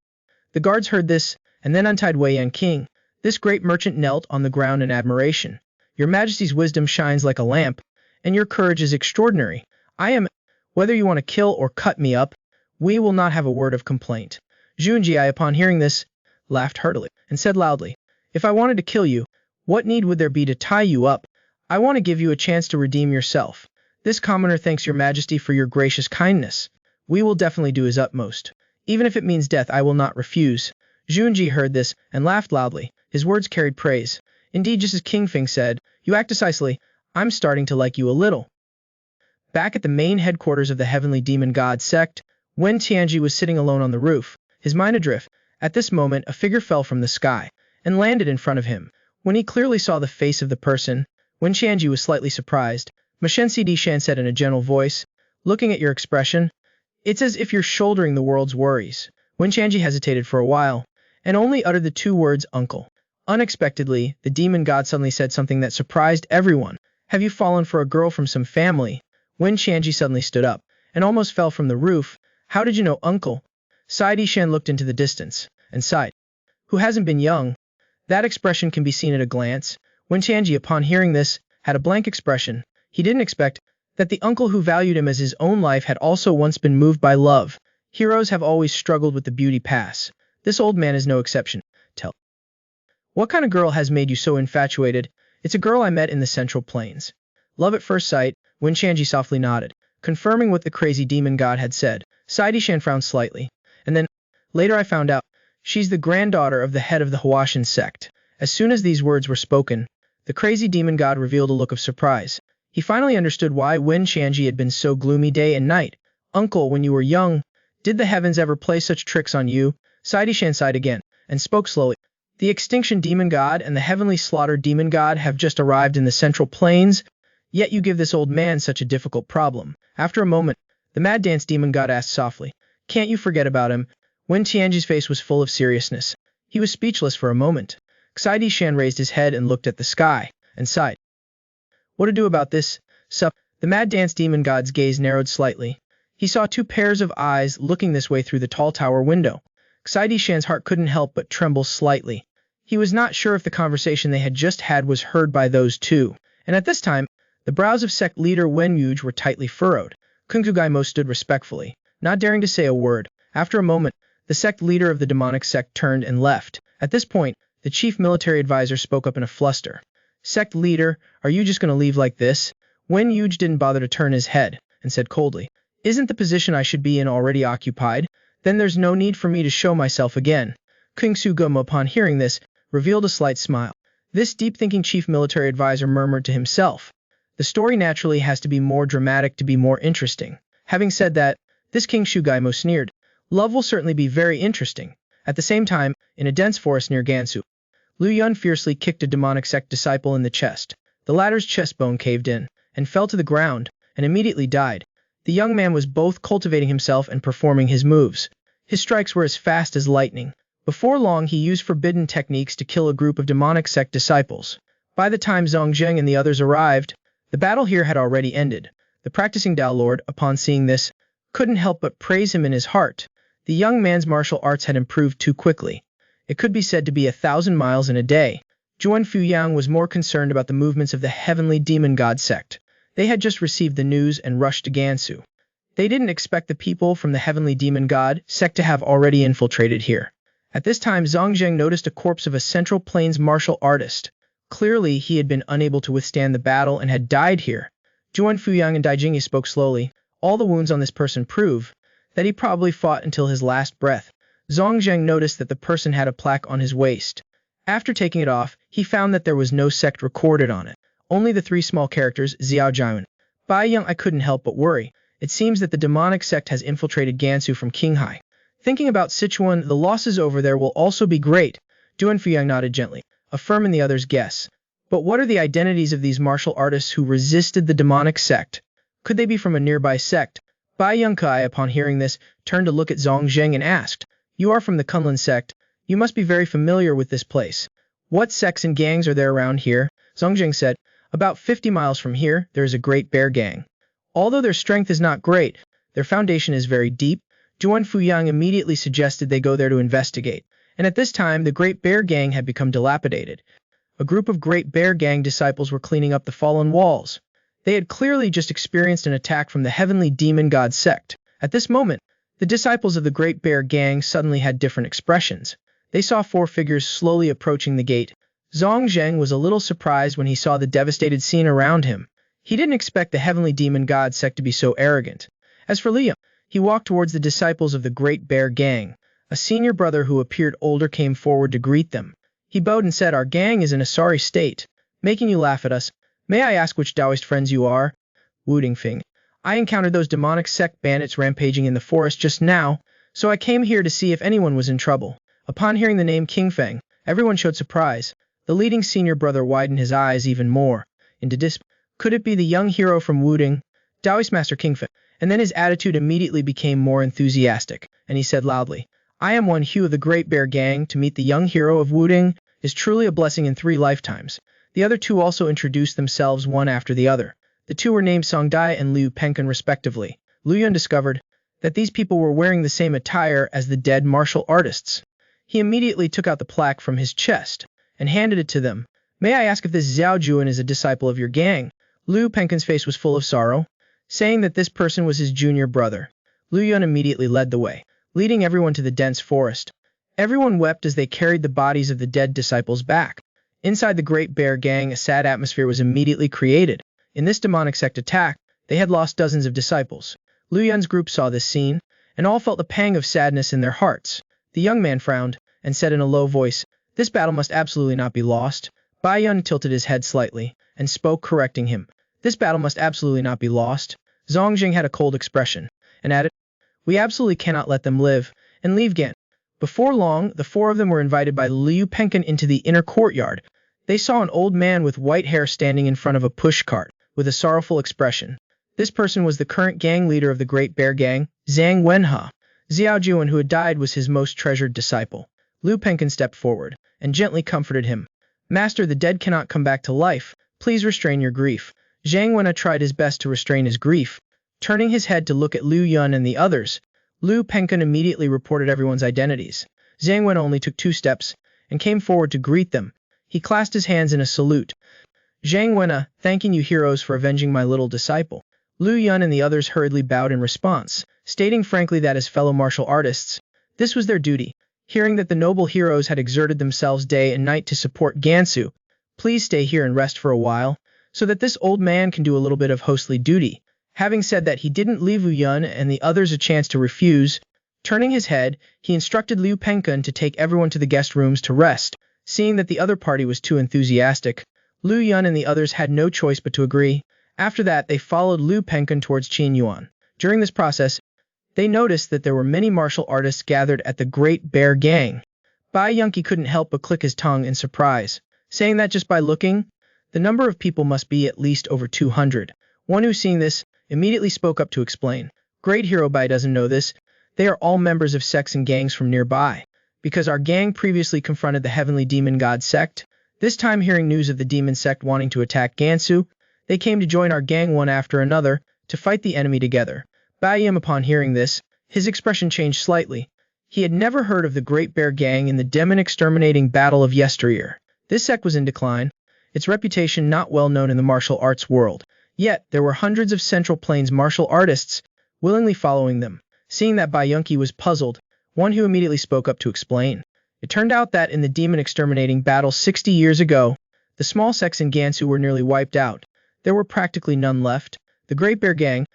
The guards heard this and then untied Wei Yan King. This great merchant knelt on the ground in admiration. "Your majesty's wisdom shines like a lamp, and your courage is extraordinary. I am, whether you want to kill or cut me up, we will not have a word of complaint." Junji, upon hearing this, laughed heartily and said loudly, "If I wanted to kill you, what need would there be to tie you up? I want to give you a chance to redeem yourself. This commoner thanks your majesty for your gracious kindness. We will definitely do his utmost. Even if it means death, I will not refuse." Junji heard this and laughed loudly. His words carried praise. Indeed, just as King Feng said, "You act decisively. I'm starting to like you a little." Back at the main headquarters of the Heavenly Demon God sect, Wen Tianji was sitting alone on the roof, his mind adrift. At this moment, a figure fell from the sky and landed in front of him. When he clearly saw the face of the person, Wen Tianji was slightly surprised. "Mashen Di Shan said in a gentle voice, looking at your expression, it's as if you're shouldering the world's worries." Wen Tianji hesitated for a while and only uttered the two words, "uncle." Unexpectedly, the demon god suddenly said something that surprised everyone. "Have you fallen for a girl from some family?" Wen Tianji suddenly stood up and almost fell from the roof. "How did you know, uncle?" Di Shan looked into the distance and sighed. "Who hasn't been young?" That expression can be seen at a glance. Wen Tianji, upon hearing this, had a blank expression. He didn't expect that the uncle who valued him as his own life had also once been moved by love. Heroes have always struggled with the beauty pass. This old man is no exception. "Tell. What kind of girl has made you so infatuated?" "It's a girl I met in the Central Plains." "Love at first sight?" Wen Tianji softly nodded, confirming what the crazy demon god had said. Di Shan frowned slightly. "And then, later I found out, she's the granddaughter of the head of the Huashan sect." As soon as these words were spoken, the crazy demon god revealed a look of surprise. He finally understood why Wen Tianji had been so gloomy day and night. "Uncle, when you were young, did the heavens ever play such tricks on you?" Di Shan sighed again and spoke slowly. "The extinction demon god and the heavenly slaughter demon god have just arrived in the Central Plains, yet you give this old man such a difficult problem." After a moment, the mad dance demon god asked softly, "Can't you forget about him?" Wen Tianji's face was full of seriousness. He was speechless for a moment. Di Shan raised his head and looked at the sky and sighed. "What to do about this, sup?" The mad dance demon god's gaze narrowed slightly. He saw two pairs of eyes looking this way through the tall tower window. Di Shan's heart couldn't help but tremble slightly. He was not sure if the conversation they had just had was heard by those two, and at this time, the brows of sect leader Wen Yuge were tightly furrowed. Kung Fu Gaimo stood respectfully, not daring to say a word. After a moment, the sect leader of the demonic sect turned and left. At this point, the chief military advisor spoke up in a fluster. "Sect leader, are you just going to leave like this?" Wen Yuge didn't bother to turn his head and said coldly, "Isn't the position I should be in already occupied? Then there's no need for me to show myself again." Kung Su Gomo, upon hearing this, revealed a slight smile. This deep-thinking chief military advisor murmured to himself, "The story naturally has to be more dramatic to be more interesting." Having said that, this King Shugaimo sneered, "Love will certainly be very interesting." At the same time, in a dense forest near Gansu, Lu Yun fiercely kicked a demonic sect disciple in the chest. The latter's chest bone caved in and fell to the ground and immediately died. The young man was both cultivating himself and performing his moves. His strikes were as fast as lightning. Before long, he used forbidden techniques to kill a group of demonic sect disciples. By the time Zhang Zheng and the others arrived, the battle here had already ended. The practicing Tao Lord, upon seeing this, couldn't help but praise him in his heart. The young man's martial arts had improved too quickly. It could be said to be 1,000 miles in a day. Juan Fuyang was more concerned about the movements of the heavenly demon god sect. They had just received the news and rushed to Gansu. They didn't expect the people from the heavenly demon god sect to have already infiltrated here. At this time, Zhang Zheng noticed a corpse of a Central Plains martial artist. Clearly, he had been unable to withstand the battle and had died here. Juan Fuyang and Daijingyi spoke slowly. "All the wounds on this person prove that he probably fought until his last breath." Zhang Zheng noticed that the person had a plaque on his waist. After taking it off, he found that there was no sect recorded on it. only the three small characters, Xiao Jian. Bai Yang, I couldn't help but worry. It seems that the demonic sect has infiltrated Gansu from Qinghai. Thinking about Sichuan, the losses over there will also be great. Duan Fuyang nodded gently, affirming the other's guess. But what are the identities of these martial artists who resisted the demonic sect? Could they be from a nearby sect? Bai Yongkai, upon hearing this, turned to look at Zhang Zheng and asked, "You are from the Kunlun sect. You must be very familiar with this place. What sects and gangs are there around here?" Zhang Zheng said, "About 50 miles from here, there is a great bear gang. Although their strength is not great, their foundation is very deep." Duan Fuyang immediately suggested they go there to investigate, and at this time the Great Bear Gang had become dilapidated. A group of Great Bear Gang disciples were cleaning up the fallen walls. They had clearly just experienced an attack from the heavenly demon god sect. At this moment, the disciples of the Great Bear Gang suddenly had different expressions. They saw four figures slowly approaching the gate. Zhang Zheng was a little surprised when he saw the devastated scene around him. He didn't expect the heavenly demon god sect to be so arrogant. As for Liam, he walked towards the disciples of the Great Bear Gang. A senior brother who appeared older came forward to greet them. He bowed and said, "Our gang is in a sorry state, making you laugh at us. May I ask which Taoist friends you are?" Wudang. "I encountered those demonic sect bandits rampaging in the forest just now, so I came here to see if anyone was in trouble." Upon hearing the name King Feng, everyone showed surprise. The leading senior brother widened his eyes even more. Into disbelief. Could it be the young hero from Wudang, Taoist Master King Feng? And then his attitude immediately became more enthusiastic, and he said loudly, "I am one Hugh of the Great Bear Gang. To meet the young hero of Wudang is truly a blessing in 3 lifetimes." The other two also introduced themselves one after the other. The two were named Song Dai and Liu Penkan respectively. Liu Yun discovered that these people were wearing the same attire as the dead martial artists. He immediately took out the plaque from his chest and handed it to them. "May I ask if this Xiao Juan is a disciple of your gang?" Liu Penkan's face was full of sorrow, saying that this person was his junior brother. Liu Yun immediately led the way, leading everyone to the dense forest. Everyone wept as they carried the bodies of the dead disciples back. Inside the Great Bear Gang, a sad atmosphere was immediately created. In this demonic sect attack, they had lost dozens of disciples. Liu Yun's group saw this scene, and all felt a pang of sadness in their hearts. The young man frowned, and said in a low voice, "This battle must absolutely not be lost." Bai Yun tilted his head slightly, and spoke, correcting him. "This battle must absolutely not be lost." Zhang Jing had a cold expression, and added, "We absolutely cannot let them live, and leave Gan." Before long, the 4 of them were invited by Liu Penkan into the inner courtyard. They saw an old man with white hair standing in front of a pushcart, with a sorrowful expression. This person was the current gang leader of the Great Bear Gang, Zhang Wenhe. Xiao Juan, who had died, was his most treasured disciple. Liu Penkan stepped forward, and gently comforted him. "Master, the dead cannot come back to life. Please restrain your grief." Zhang Wenhe tried his best to restrain his grief. Turning his head to look at Liu Yun and the others, Liu Penkan immediately reported everyone's identities. Zhang Wenhe only took 2 steps, and came forward to greet them. He clasped his hands in a salute. "Zhang Wenhe, thanking you heroes for avenging my little disciple." Liu Yun and the others hurriedly bowed in response, stating frankly that as fellow martial artists, this was their duty. Hearing that the noble heroes had exerted themselves day and night to support Gansu, "Please stay here and rest for a while, so that this old man can do a little bit of hostly duty." Having said that, he didn't leave Liu Yun and the others a chance to refuse. Turning his head, he instructed Liu Penkan to take everyone to the guest rooms to rest. Seeing that the other party was too enthusiastic, Liu Yun and the others had no choice but to agree. After that, they followed Liu Penkan towards Qin Yuan. During this process, they noticed that there were many martial artists gathered at the Great Bear Gang. Bai Yunqi couldn't help but click his tongue in surprise, saying that just by looking, the number of people must be at least over 200. One who, seeing this, immediately spoke up to explain. "Great hero, Bai doesn't know this. They are all members of sects and gangs from nearby. Because our gang previously confronted the heavenly demon god sect, this time hearing news of the demon sect wanting to attack Gansu, they came to join our gang one after another, to fight the enemy together." Bai Yim, upon hearing this, his expression changed slightly. He had never heard of the Great Bear Gang in the demon-exterminating battle of yesteryear. This sect was in decline, its reputation not well known in the martial arts world. Yet, there were hundreds of Central Plains martial artists willingly following them. Seeing that Bai Yunqi was puzzled, one who immediately spoke up to explain. It turned out that in the demon-exterminating battle 60 years ago, the small sects in Gansu were nearly wiped out. There were practically none left. The Great Bear Gang,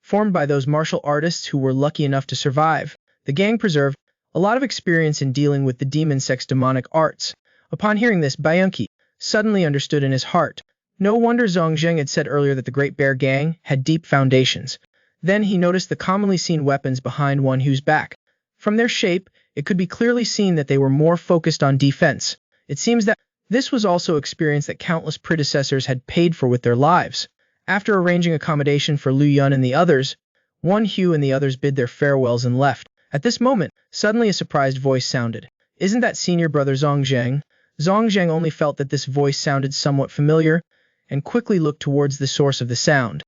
formed by those martial artists who were lucky enough to survive, the gang preserved a lot of experience in dealing with the demon sect's demonic arts. Upon hearing this, Bai Yunqi suddenly understood in his heart. No wonder Zhang Zheng had said earlier that the Great Bear Gang had deep foundations. Then he noticed the commonly seen weapons behind One Hu's back. From their shape, it could be clearly seen that they were more focused on defense. It seems that this was also experience that countless predecessors had paid for with their lives. After arranging accommodation for Lu Yun and the others, One Hu and the others bid their farewells and left. At this moment, suddenly a surprised voice sounded. "Isn't that senior brother Zhang Zheng?" Zhang Zheng only felt that this voice sounded somewhat familiar, and quickly looked towards the source of the sound,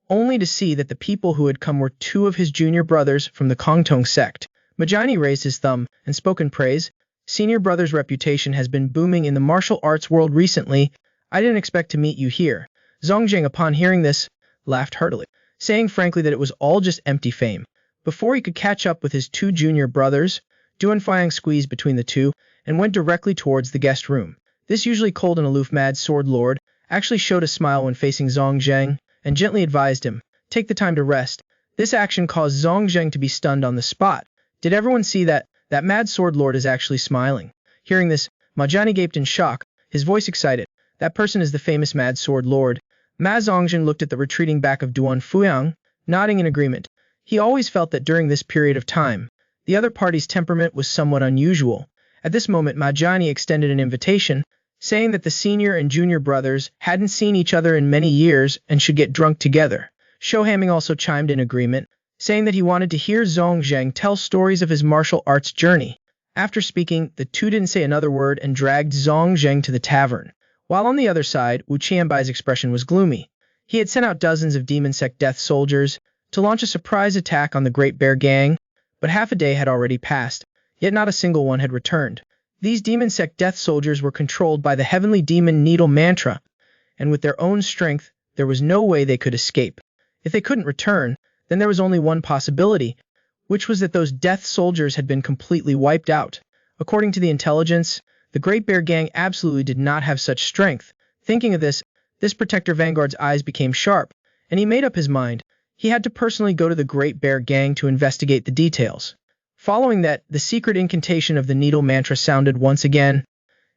only to see that the people who had come were two of his junior brothers from the Confronting sect. Majani raised his thumb and spoke in praise. "Senior brother's reputation has been booming in the martial arts world recently. I didn't expect to meet you here." Zhang Zheng, upon hearing this, laughed heartily, saying frankly that it was all just empty fame. Before he could catch up with his two junior brothers, Duan Fiang squeezed between the two and went directly towards the guest room. This usually cold and aloof mad sword lord actually showed a smile when facing Zhang Zheng, and gently advised him, "Take the time to rest." This action caused Zhang Zheng to be stunned on the spot. Did everyone see that mad sword lord is actually smiling? Hearing this, Majani gaped in shock, his voice excited. "That person is the famous mad sword lord." Ma Zhongzhen looked at the retreating back of Duan Fuyang, nodding in agreement. He always felt that during this period of time, the other party's temperament was somewhat unusual. At this moment, Majani extended an invitation, saying that the senior and junior brothers hadn't seen each other in many years and should get drunk together. Shohaming also chimed in agreement, saying that he wanted to hear Zhang Zheng tell stories of his martial arts journey. After speaking, the two didn't say another word and dragged Zhang Zheng to the tavern. While on the other side, Wu Qianbai's expression was gloomy. He had sent out dozens of demon sect death soldiers to launch a surprise attack on the Great Bear Gang, but half a day had already passed, yet not a single one had returned. These demon sect death soldiers were controlled by the heavenly demon needle mantra, and with their own strength, there was no way they could escape. If they couldn't return, then there was only one possibility, which was that those death soldiers had been completely wiped out. According to the intelligence, the Great Bear Gang absolutely did not have such strength. Thinking of this Protector Vanguard's eyes became sharp, and he made up his mind. He had to personally go to the Great Bear Gang to investigate the details. Following that, the secret incantation of the needle mantra sounded once again,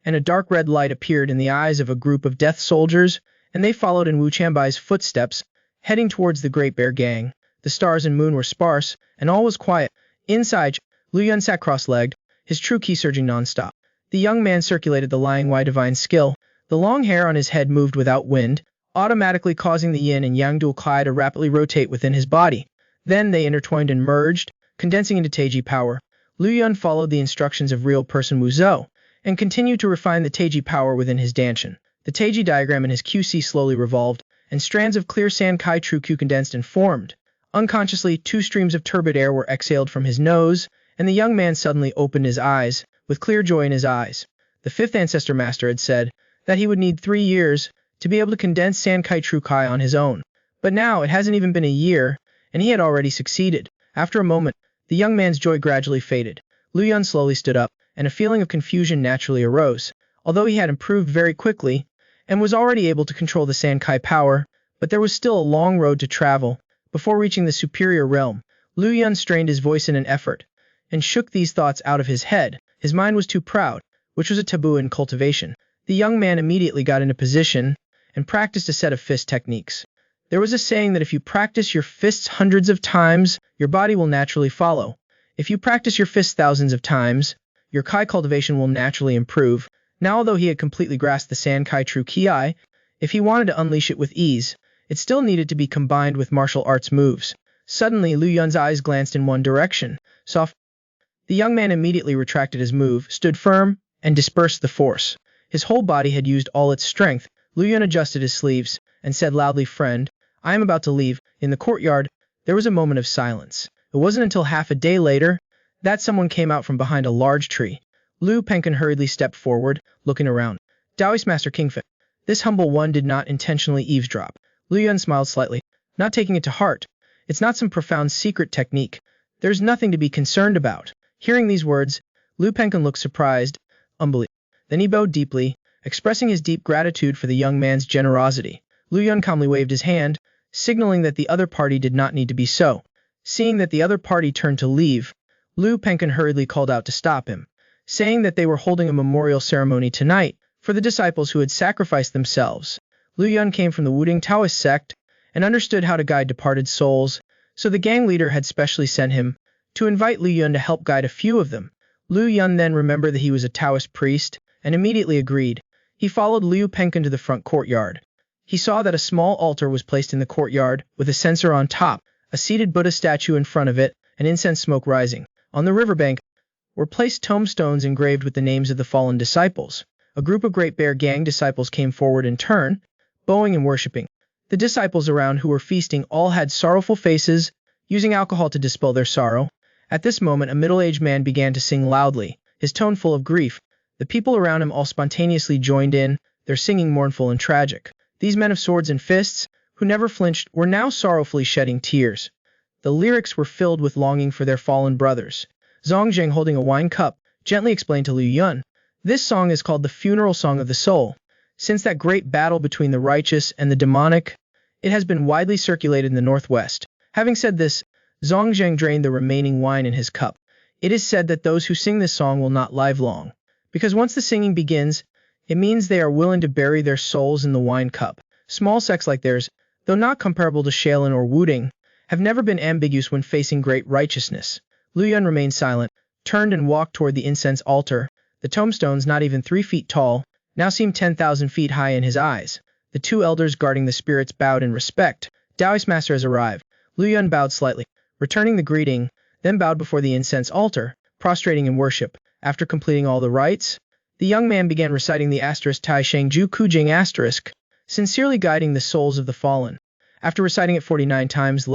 and a dark red light appeared in the eyes of a group of death soldiers, and they followed in Wu Qianbai's footsteps, heading towards the Great Bear Gang. The stars and moon were sparse, and all was quiet. Inside, Lu Yun sat cross-legged, his true ki surging non-stop. The young man circulated the Lying Wai divine skill. The long hair on his head moved without wind, automatically causing the yin and yang dual ki to rapidly rotate within his body. Then they intertwined and merged, condensing into Taiji power. Lu Yun followed the instructions of real person Wu Zhou, and continued to refine the Taiji power within his danshan. The Taiji diagram in his QC slowly revolved, and strands of clear San Kai True Q condensed and formed. Unconsciously, 2 streams of turbid air were exhaled from his nose, and the young man suddenly opened his eyes, with clear joy in his eyes. The 5th Ancestor Master had said that he would need 3 years to be able to condense San Kai True Kai on his own. But now, it hasn't even been a year, and he had already succeeded. After a moment, the young man's joy gradually faded. Lu Yun slowly stood up, and a feeling of confusion naturally arose. Although he had improved very quickly, and was already able to control the San Kai power, but there was still a long road to travel before reaching the superior realm. Lu Yun strained his voice in an effort, and shook these thoughts out of his head. His mind was too proud, which was a taboo in cultivation. The young man immediately got into position, and practiced a set of fist techniques. There was a saying that if you practice your fists hundreds of times, your body will naturally follow. If you practice your fists thousands of times, your Kai cultivation will naturally improve. Now, although he had completely grasped the San Kai True Ki, if he wanted to unleash it with ease, it still needed to be combined with martial arts moves. Suddenly, Lu Yun's eyes glanced in one direction. The young man immediately retracted his move, stood firm, and dispersed the force. His whole body had used all its strength. Lu Yun adjusted his sleeves, and said loudly, "Friend, I am about to leave." In the courtyard, there was a moment of silence. It wasn't until half a day later that someone came out from behind a large tree. Lu Penkin hurriedly stepped forward, looking around. Taoist Master Kingfin. This humble one did not intentionally eavesdrop. Lu Yun smiled slightly, not taking it to heart. It's not some profound secret technique. There's nothing to be concerned about. Hearing these words, Lu Penkin looked surprised, unbelieving. Then he bowed deeply, expressing his deep gratitude for the young man's generosity. Lu Yun calmly waved his hand, signaling that the other party did not need to be so. Seeing that the other party turned to leave, Lu Penkin hurriedly called out to stop him, saying that they were holding a memorial ceremony tonight for the disciples who had sacrificed themselves. Liu Yun came from the Wudang Taoist sect and understood how to guide departed souls, so the gang leader had specially sent him to invite Liu Yun to help guide a few of them. Liu Yun then remembered that he was a Taoist priest and immediately agreed. He followed Liu Penkin to the front courtyard. He saw that a small altar was placed in the courtyard with a censer on top, a seated Buddha statue in front of it, and incense smoke rising. On the riverbank were placed tombstones engraved with the names of the fallen disciples. A group of Great Bear Gang disciples came forward in turn, bowing and worshipping. The disciples around who were feasting all had sorrowful faces, using alcohol to dispel their sorrow. At this moment, a middle-aged man began to sing loudly, his tone full of grief. The people around him all spontaneously joined in, their singing mournful and tragic. These men of swords and fists, who never flinched, were now sorrowfully shedding tears. The lyrics were filled with longing for their fallen brothers. Zhang, holding a wine cup, gently explained to Liu Yun, "This song is called the funeral song of the soul. Since that great battle between the righteous and the demonic, it has been widely circulated in the northwest." Having said this, Zhang drained the remaining wine in his cup. It is said that those who sing this song will not live long, because once the singing begins, it means they are willing to bury their souls in the wine cup. Small sects like theirs, though not comparable to Shaolin or Wudang, have never been ambiguous when facing great righteousness. Liu Yun remained silent, turned and walked toward the incense altar. The tombstones, not even 3 feet tall, now seemed 10,000 feet high in his eyes. The 2 elders guarding the spirits bowed in respect. Taoist master has arrived. Liu Yun bowed slightly, returning the greeting, then bowed before the incense altar, prostrating in worship. After completing all the rites, the young man began reciting the Tai Sheng Ju Kujing sincerely guiding the souls of the fallen. After reciting it 49 times,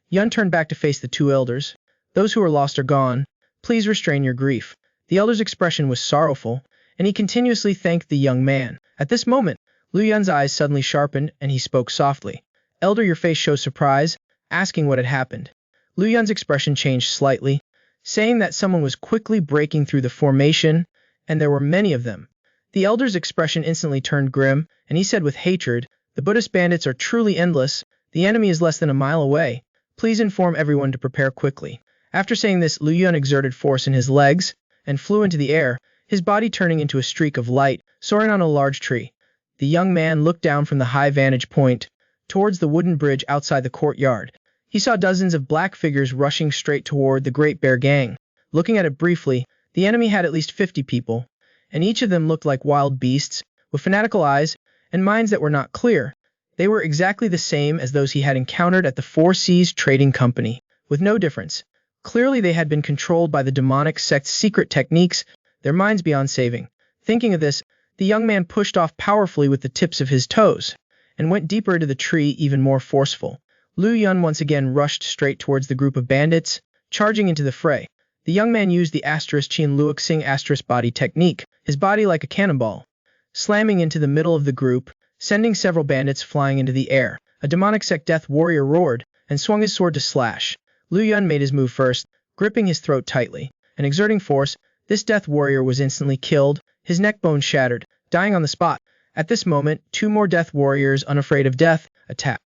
Yun turned back to face the 2 elders. "Those who are lost are gone. Please restrain your grief." The elder's expression was sorrowful, and he continuously thanked the young man. At this moment, Liu Yun's eyes suddenly sharpened, and he spoke softly. "Elder, your face shows surprise," asking what had happened. Liu Yun's expression changed slightly, saying that someone was quickly breaking through the formation, and there were many of them. The elder's expression instantly turned grim, and he said with hatred, "The Buddhist bandits are truly endless. The enemy is less than a mile away. Please inform everyone to prepare quickly." After saying this, Liu Yun exerted force in his legs and flew into the air, his body turning into a streak of light, soaring on a large tree. The young man looked down from the high vantage point towards the wooden bridge outside the courtyard. He saw dozens of black figures rushing straight toward the Great Bear Gang. Looking at it briefly, the enemy had at least 50 people, and each of them looked like wild beasts, with fanatical eyes and minds that were not clear. They were exactly the same as those he had encountered at the Four Seas Trading Company, with no difference. Clearly they had been controlled by the demonic sect's secret techniques, their minds beyond saving. Thinking of this, the young man pushed off powerfully with the tips of his toes, and went deeper into the tree, even more forceful. Liu Yun once again rushed straight towards the group of bandits, charging into the fray. The young man used the Qin Luoxing body technique, his body like a cannonball, slamming into the middle of the group, sending several bandits flying into the air. A demonic sect death warrior roared, and swung his sword to slash. Liu Yun made his move first, gripping his throat tightly, and exerting force. This death warrior was instantly killed, his neck bone shattered, dying on the spot. At this moment, 2 more death warriors, unafraid of death, attacked.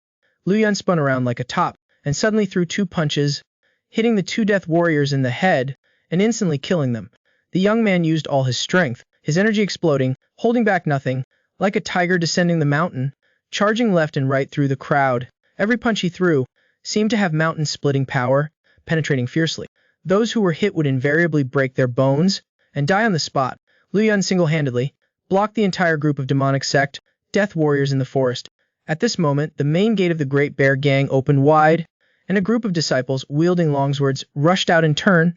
Liu Yun spun around like a top, and suddenly threw 2 punches, hitting the 2 death warriors in the head, and instantly killing them. The young man used all his strength, his energy exploding, holding back nothing, like a tiger descending the mountain, charging left and right through the crowd. Every punch he threw seemed to have mountain-splitting power, penetrating fiercely. Those who were hit would invariably break their bones and die on the spot. Liu Yun single-handedly blocked the entire group of demonic sect death warriors in the forest. At this moment, the main gate of the Great Bear Gang opened wide, and a group of disciples wielding longswords rushed out in turn.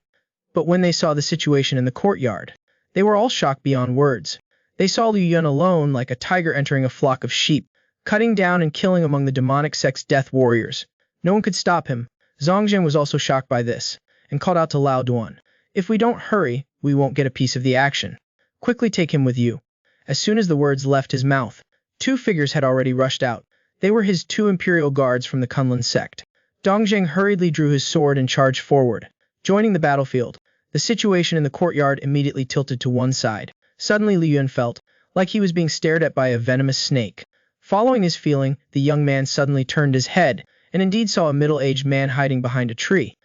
But when they saw the situation in the courtyard, they were all shocked beyond words. They saw Liu Yun alone, like a tiger entering a flock of sheep, cutting down and killing among the demonic sect's death warriors. No one could stop him. Zhang was also shocked by this, and called out to Lao Duan, "If we don't hurry, we won't get a piece of the action. Quickly take him with you." As soon as the words left his mouth, 2 figures had already rushed out. They were his 2 imperial guards from the Kunlun sect. Dongjing hurriedly drew his sword and charged forward, joining the battlefield. The situation in the courtyard immediately tilted to one side. Suddenly Liu Yun felt like he was being stared at by a venomous snake. Following his feeling, the young man suddenly turned his head, and indeed saw a middle-aged man hiding behind a tree.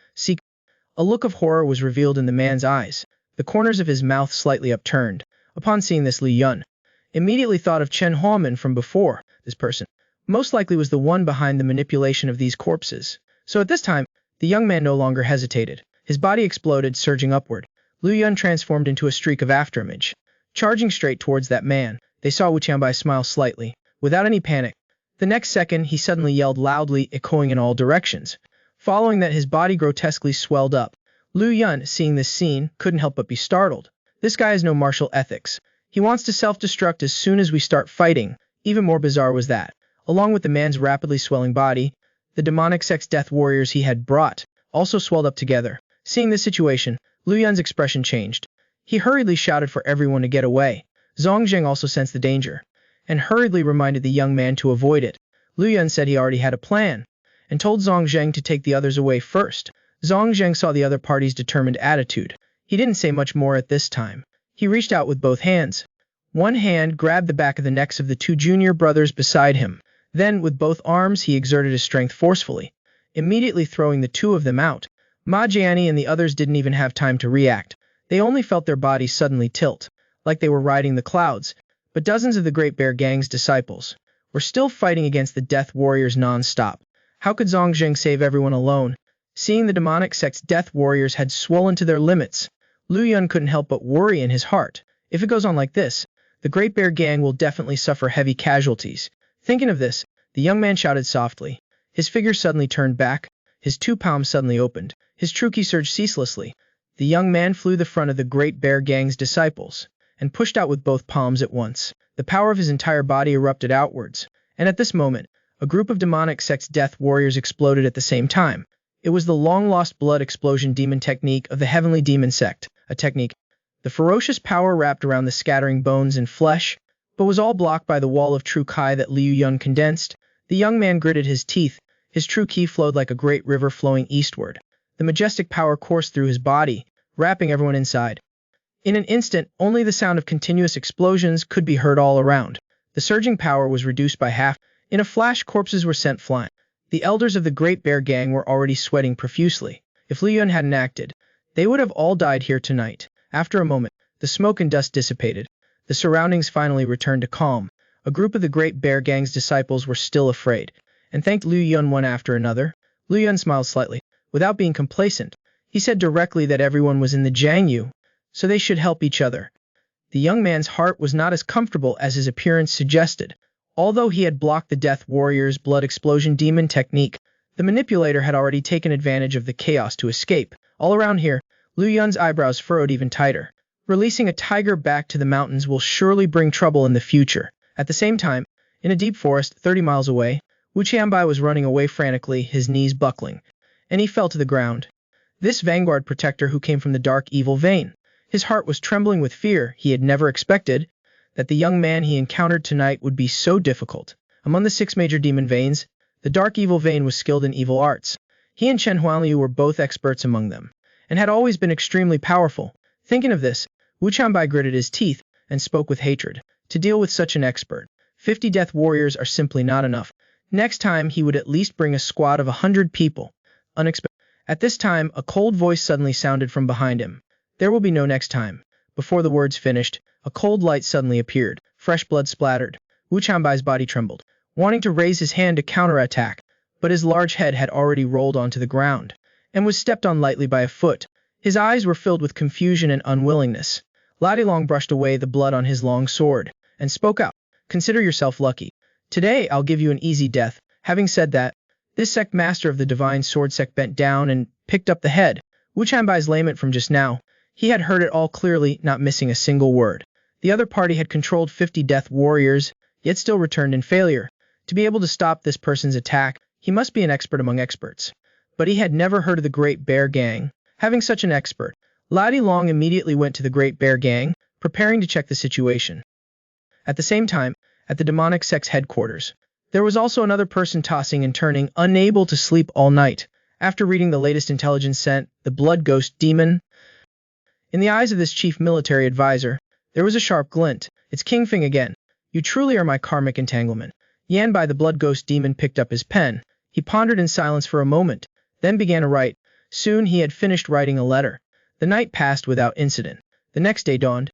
A look of horror was revealed in the man's eyes, the corners of his mouth slightly upturned. Upon seeing this, Liu Yun immediately thought of Chen Huamen from before. This person most likely was the one behind the manipulation of these corpses. So at this time, the young man no longer hesitated. His body exploded, surging upward. Liu Yun transformed into a streak of afterimage. Charging straight towards that man, they saw Wu Qianbai smile slightly, without any panic. The next second, he suddenly yelled loudly, echoing in all directions. Following that, his body grotesquely swelled up. Liu Yun, seeing this scene, couldn't help but be startled. This guy has no martial ethics. He wants to self-destruct as soon as we start fighting. Even more bizarre was that, along with the man's rapidly swelling body, the demonic sect's death warriors he had brought also swelled up together. Seeing this situation, Liu Yun's expression changed. He hurriedly shouted for everyone to get away. Zhang Zheng also sensed the danger, and hurriedly reminded the young man to avoid it. Liu Yun said he already had a plan, and told Zhang Zheng to take the others away first. Zhang Zheng saw the other party's determined attitude. He didn't say much more at this time. He reached out with both hands. One hand grabbed the back of the necks of the two junior brothers beside him. Then, with both arms, he exerted his strength forcefully, immediately throwing the two of them out. Ma Jiani and the others didn't even have time to react. They only felt their bodies suddenly tilt, like they were riding the clouds. But dozens of the Great Bear Gang's disciples were still fighting against the Death Warriors non-stop. How could Zhang Zheng save everyone alone? Seeing the demonic sect's Death Warriors had swollen to their limits, Liu Yun couldn't help but worry in his heart. If it goes on like this, the Great Bear Gang will definitely suffer heavy casualties. Thinking of this, the young man shouted softly. His figure suddenly turned back. His two palms suddenly opened. His true ki surged ceaselessly. The young man flew the front of the Great Bear Gang's disciples and pushed out with both palms at once. The power of his entire body erupted outwards, and at this moment, a group of demonic sect's death warriors exploded at the same time. It was the long-lost blood explosion demon technique of the heavenly demon sect, a technique. The ferocious power wrapped around the scattering bones and flesh, but was all blocked by the wall of true Kai that Liu Yun condensed. The young man gritted his teeth. His true ki flowed like a great river flowing eastward. The majestic power coursed through his body, wrapping everyone inside. In an instant, only the sound of continuous explosions could be heard all around. The surging power was reduced by half. In a flash, corpses were sent flying. The elders of the Great Bear Gang were already sweating profusely. If Liu Yun hadn't acted, they would have all died here tonight. After a moment, the smoke and dust dissipated. The surroundings finally returned to calm. A group of the Great Bear Gang's disciples were still afraid, and thanked Liu Yun one after another. Liu Yun smiled slightly. Without being complacent, he said directly that everyone was in the Jiangyu, so they should help each other. The young man's heart was not as comfortable as his appearance suggested. Although he had blocked the Death Warrior's blood explosion demon technique, the manipulator had already taken advantage of the chaos to escape. All around here, Liu Yun's eyebrows furrowed even tighter. Releasing a tiger back to the mountains will surely bring trouble in the future. At the same time, in a deep forest 30 miles away, Wu Qianbai was running away frantically, his knees buckling, and he fell to the ground. This vanguard protector who came from the dark evil vein. His heart was trembling with fear. He had never expected that the young man he encountered tonight would be so difficult. Among the 6 major demon veins, the dark evil vein was skilled in evil arts. He and Chen Huanliu were both experts among them, and had always been extremely powerful. Thinking of this, Wu Qianbai gritted his teeth and spoke with hatred. To deal with such an expert, 50 death warriors are simply not enough. Next time he would at least bring a squad of 100 people. Unexpected. At this time, a cold voice suddenly sounded from behind him. There will be no next time. Before the words finished, a cold light suddenly appeared. Fresh blood splattered. Wu Qianbai's body trembled, wanting to raise his hand to counterattack, but his large head had already rolled onto the ground, and was stepped on lightly by a foot. His eyes were filled with confusion and unwillingness. Ladilong brushed away the blood on his long sword, and spoke out. Consider yourself lucky. Today I'll give you an easy death. Having said that, this sect master of the divine sword sect bent down and picked up the head. Wu Qianbai's lament from just now. He had heard it all clearly, not missing a single word. The other party had controlled 50 death warriors, yet still returned in failure. To be able to stop this person's attack, he must be an expert among experts. But he had never heard of the Great Bear Gang. Having such an expert, Ladilong immediately went to the Great Bear Gang, preparing to check the situation. At the same time, at the demonic sect's headquarters, there was also another person tossing and turning, unable to sleep all night. After reading the latest intelligence sent, the Blood Ghost Demon. In the eyes of this chief military advisor, there was a sharp glint. It's King Fing again. You truly are my karmic entanglement. Yanbai the Blood Ghost Demon picked up his pen. He pondered in silence for a moment, then began to write. Soon he had finished writing a letter. The night passed without incident. The next day dawned.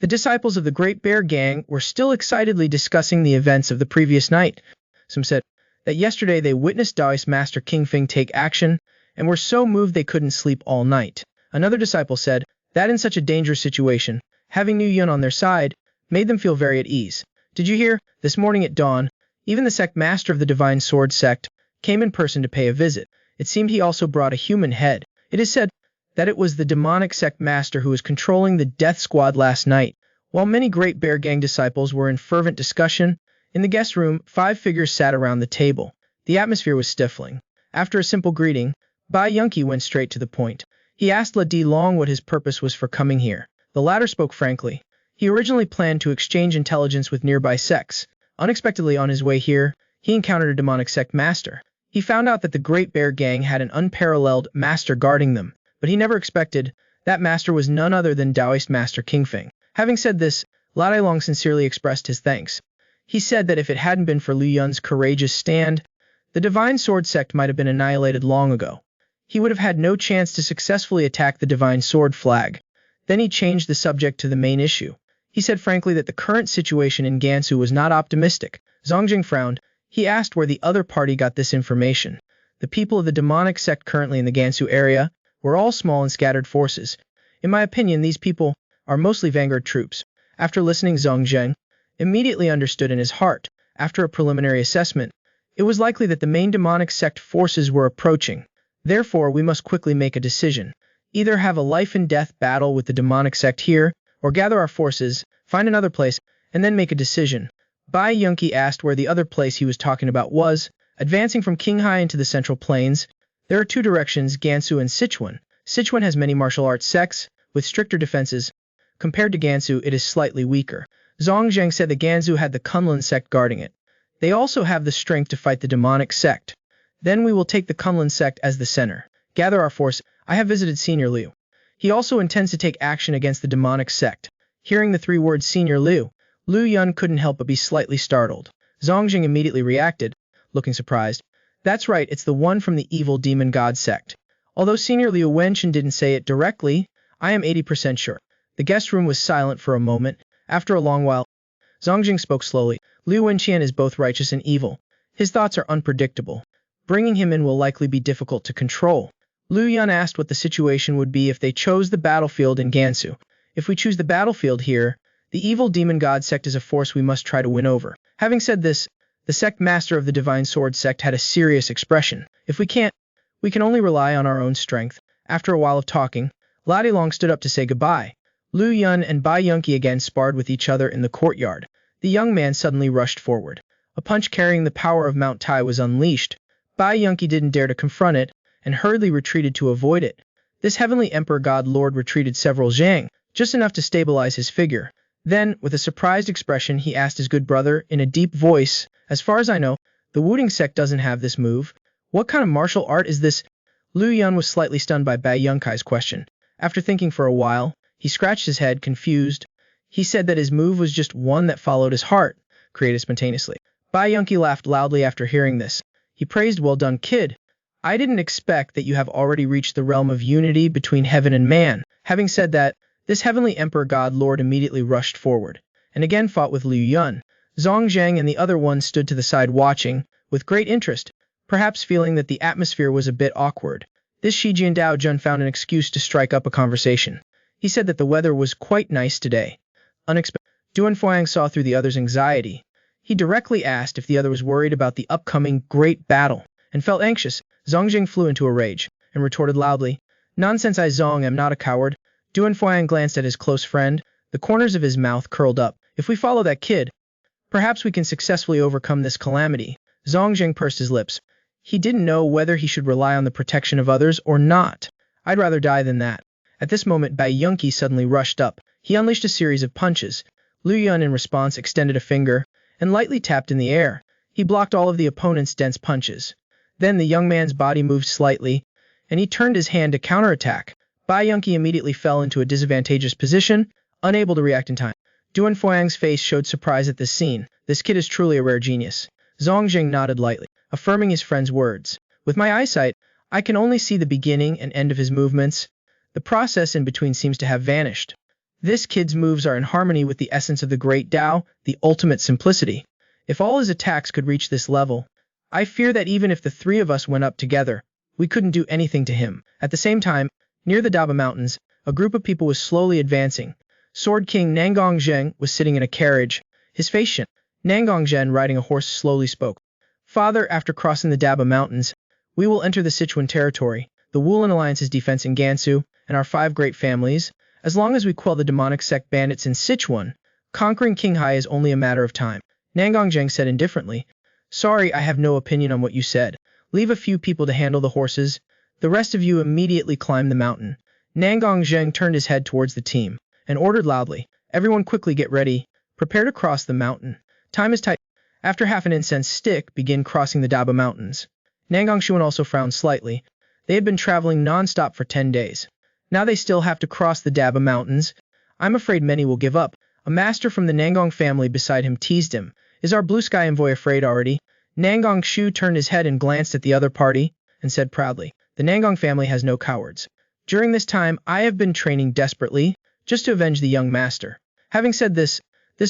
The disciples of the Great Bear Gang were still excitedly discussing the events of the previous night. Some said that yesterday they witnessed Taoist Master King Feng take action and were so moved they couldn't sleep all night. Another disciple said that in such a dangerous situation, having New Yun on their side made them feel very at ease. Did you hear? This morning at dawn, even the sect master of the Divine Sword sect came in person to pay a visit. It seemed he also brought a human head. It is said that it was the demonic sect master who was controlling the death squad last night. While many Great Bear Gang disciples were in fervent discussion, in the guest room, 5 figures sat around the table. The atmosphere was stifling. After a simple greeting, Bai Yunqi went straight to the point. He asked La Di Long what his purpose was for coming here. The latter spoke frankly. He originally planned to exchange intelligence with nearby sects. Unexpectedly on his way here, he encountered a demonic sect master. He found out that the Great Bear Gang had an unparalleled master guarding them, but he never expected that master was none other than Taoist Master King Feng. Having said this, La Di Long sincerely expressed his thanks. He said that if it hadn't been for Liu Yun's courageous stand, the Divine Sword sect might have been annihilated long ago. He would have had no chance to successfully attack the Divine Sword flag. Then he changed the subject to the main issue. He said frankly that the current situation in Gansu was not optimistic. Zongjing frowned. He asked where the other party got this information. The people of the demonic sect currently in the Gansu area were all small and scattered forces. In my opinion, these people are mostly vanguard troops. After listening, Zongjing immediately understood in his heart. After a preliminary assessment, it was likely that the main demonic sect forces were approaching. Therefore, we must quickly make a decision. Either have a life-and-death battle with the demonic sect here, or gather our forces, find another place, and then make a decision. Bai Yunqi asked where the other place he was talking about was. Advancing from Qinghai into the Central Plains, there are 2 directions, Gansu and Sichuan. Sichuan has many martial arts sects, with stricter defenses. Compared to Gansu, it is slightly weaker. Zongjing said that Gansu had the Kunlun sect guarding it. They also have the strength to fight the demonic sect. Then we will take the Kunlun sect as the center. Gather our force. I have visited Senior Liu. He also intends to take action against the demonic sect. Hearing the 3 words Senior Liu, Liu Yun couldn't help but be slightly startled. Zongjing immediately reacted, looking surprised. That's right, it's the one from the evil demon god sect. Although Senior Liu Wenchen didn't say it directly, I am 80% sure. The guest room was silent for a moment. After a long while, Zongjing spoke slowly. Liu Wenqian is both righteous and evil. His thoughts are unpredictable. Bringing him in will likely be difficult to control. Liu Yun asked what the situation would be if they chose the battlefield in Gansu. If we choose the battlefield here, the evil demon god sect is a force we must try to win over. Having said this, the sect master of the Divine Sword sect had a serious expression. If we can't, we can only rely on our own strength. After a while of talking, La Di Long stood up to say goodbye. Liu Yun and Bai Yunqi again sparred with each other in the courtyard. The young man suddenly rushed forward. A punch carrying the power of Mount Tai was unleashed. Bai Yunqi didn't dare to confront it, and hurriedly retreated to avoid it. This heavenly emperor god lord retreated several zhang, just enough to stabilize his figure. Then, with a surprised expression, he asked his good brother in a deep voice, as far as I know, the Wudang sect doesn't have this move. What kind of martial art is this? Liu Yun was slightly stunned by Bai Yunqi's question. After thinking for a while, he scratched his head, confused. He said that his move was just one that followed his heart, created spontaneously. Bai Yunqi laughed loudly after hearing this. He praised, well done, kid. I didn't expect that you have already reached the realm of unity between heaven and man. Having said that, this heavenly emperor god lord immediately rushed forward, and again fought with Liu Yun. Zongjing and the other one stood to the side watching, with great interest, perhaps feeling that the atmosphere was a bit awkward. This Shijian Dao Jun found an excuse to strike up a conversation. He said that the weather was quite nice today. Unexpected. Duan Fuang saw through the other's anxiety. He directly asked if the other was worried about the upcoming great battle, and felt anxious. Zongjing flew into a rage, and retorted loudly, Nonsense, I Zong am not a coward. Duan Fuang glanced at his close friend. The corners of his mouth curled up. If we follow that kid, perhaps we can successfully overcome this calamity. Zongjing pursed his lips. He didn't know whether he should rely on the protection of others or not. I'd rather die than that. At this moment, Bai Yunqi suddenly rushed up. He unleashed a series of punches. Liu Yun in response extended a finger and lightly tapped in the air. He blocked all of the opponent's dense punches. Then the young man's body moved slightly, and he turned his hand to counterattack. Bai Yunqi immediately fell into a disadvantageous position, unable to react in time. Duan Fuang's face showed surprise at this scene. This kid is truly a rare genius. Zongjing nodded lightly, affirming his friend's words. With my eyesight, I can only see the beginning and end of his movements. The process in between seems to have vanished. This kid's moves are in harmony with the essence of the great Tao, the ultimate simplicity. If all his attacks could reach this level, I fear that even if the three of us went up together, we couldn't do anything to him. At the same time, near the Daba Mountains, a group of people was slowly advancing. Sword King Nangong Zheng was sitting in a carriage, his face shin. Nangong Zhen, riding a horse, slowly spoke. Father, after crossing the Daba Mountains, we will enter the Sichuan territory, the Wulan Alliance's defense in Gansu, and our 5 great families. As long as we quell the demonic sect bandits in Sichuan, conquering Qinghai is only a matter of time. Nangong Zheng said indifferently. Sorry, I have no opinion on what you said. Leave a few people to handle the horses. The rest of you immediately climb the mountain. Nangong Zheng turned his head towards the team and ordered loudly, everyone quickly get ready. Prepare to cross the mountain. Time is tight. After half an incense stick, begin crossing the Daba Mountains. Nangong Shuan also frowned slightly. They had been traveling non-stop for 10 days. Now they still have to cross the Daba Mountains. I'm afraid many will give up. A master from the Nangong family beside him teased him. Is our blue sky envoy afraid already? Nangong Shu turned his head and glanced at the other party, and said proudly, the Nangong family has no cowards. During this time, I have been training desperately, just to avenge the young master. Having said this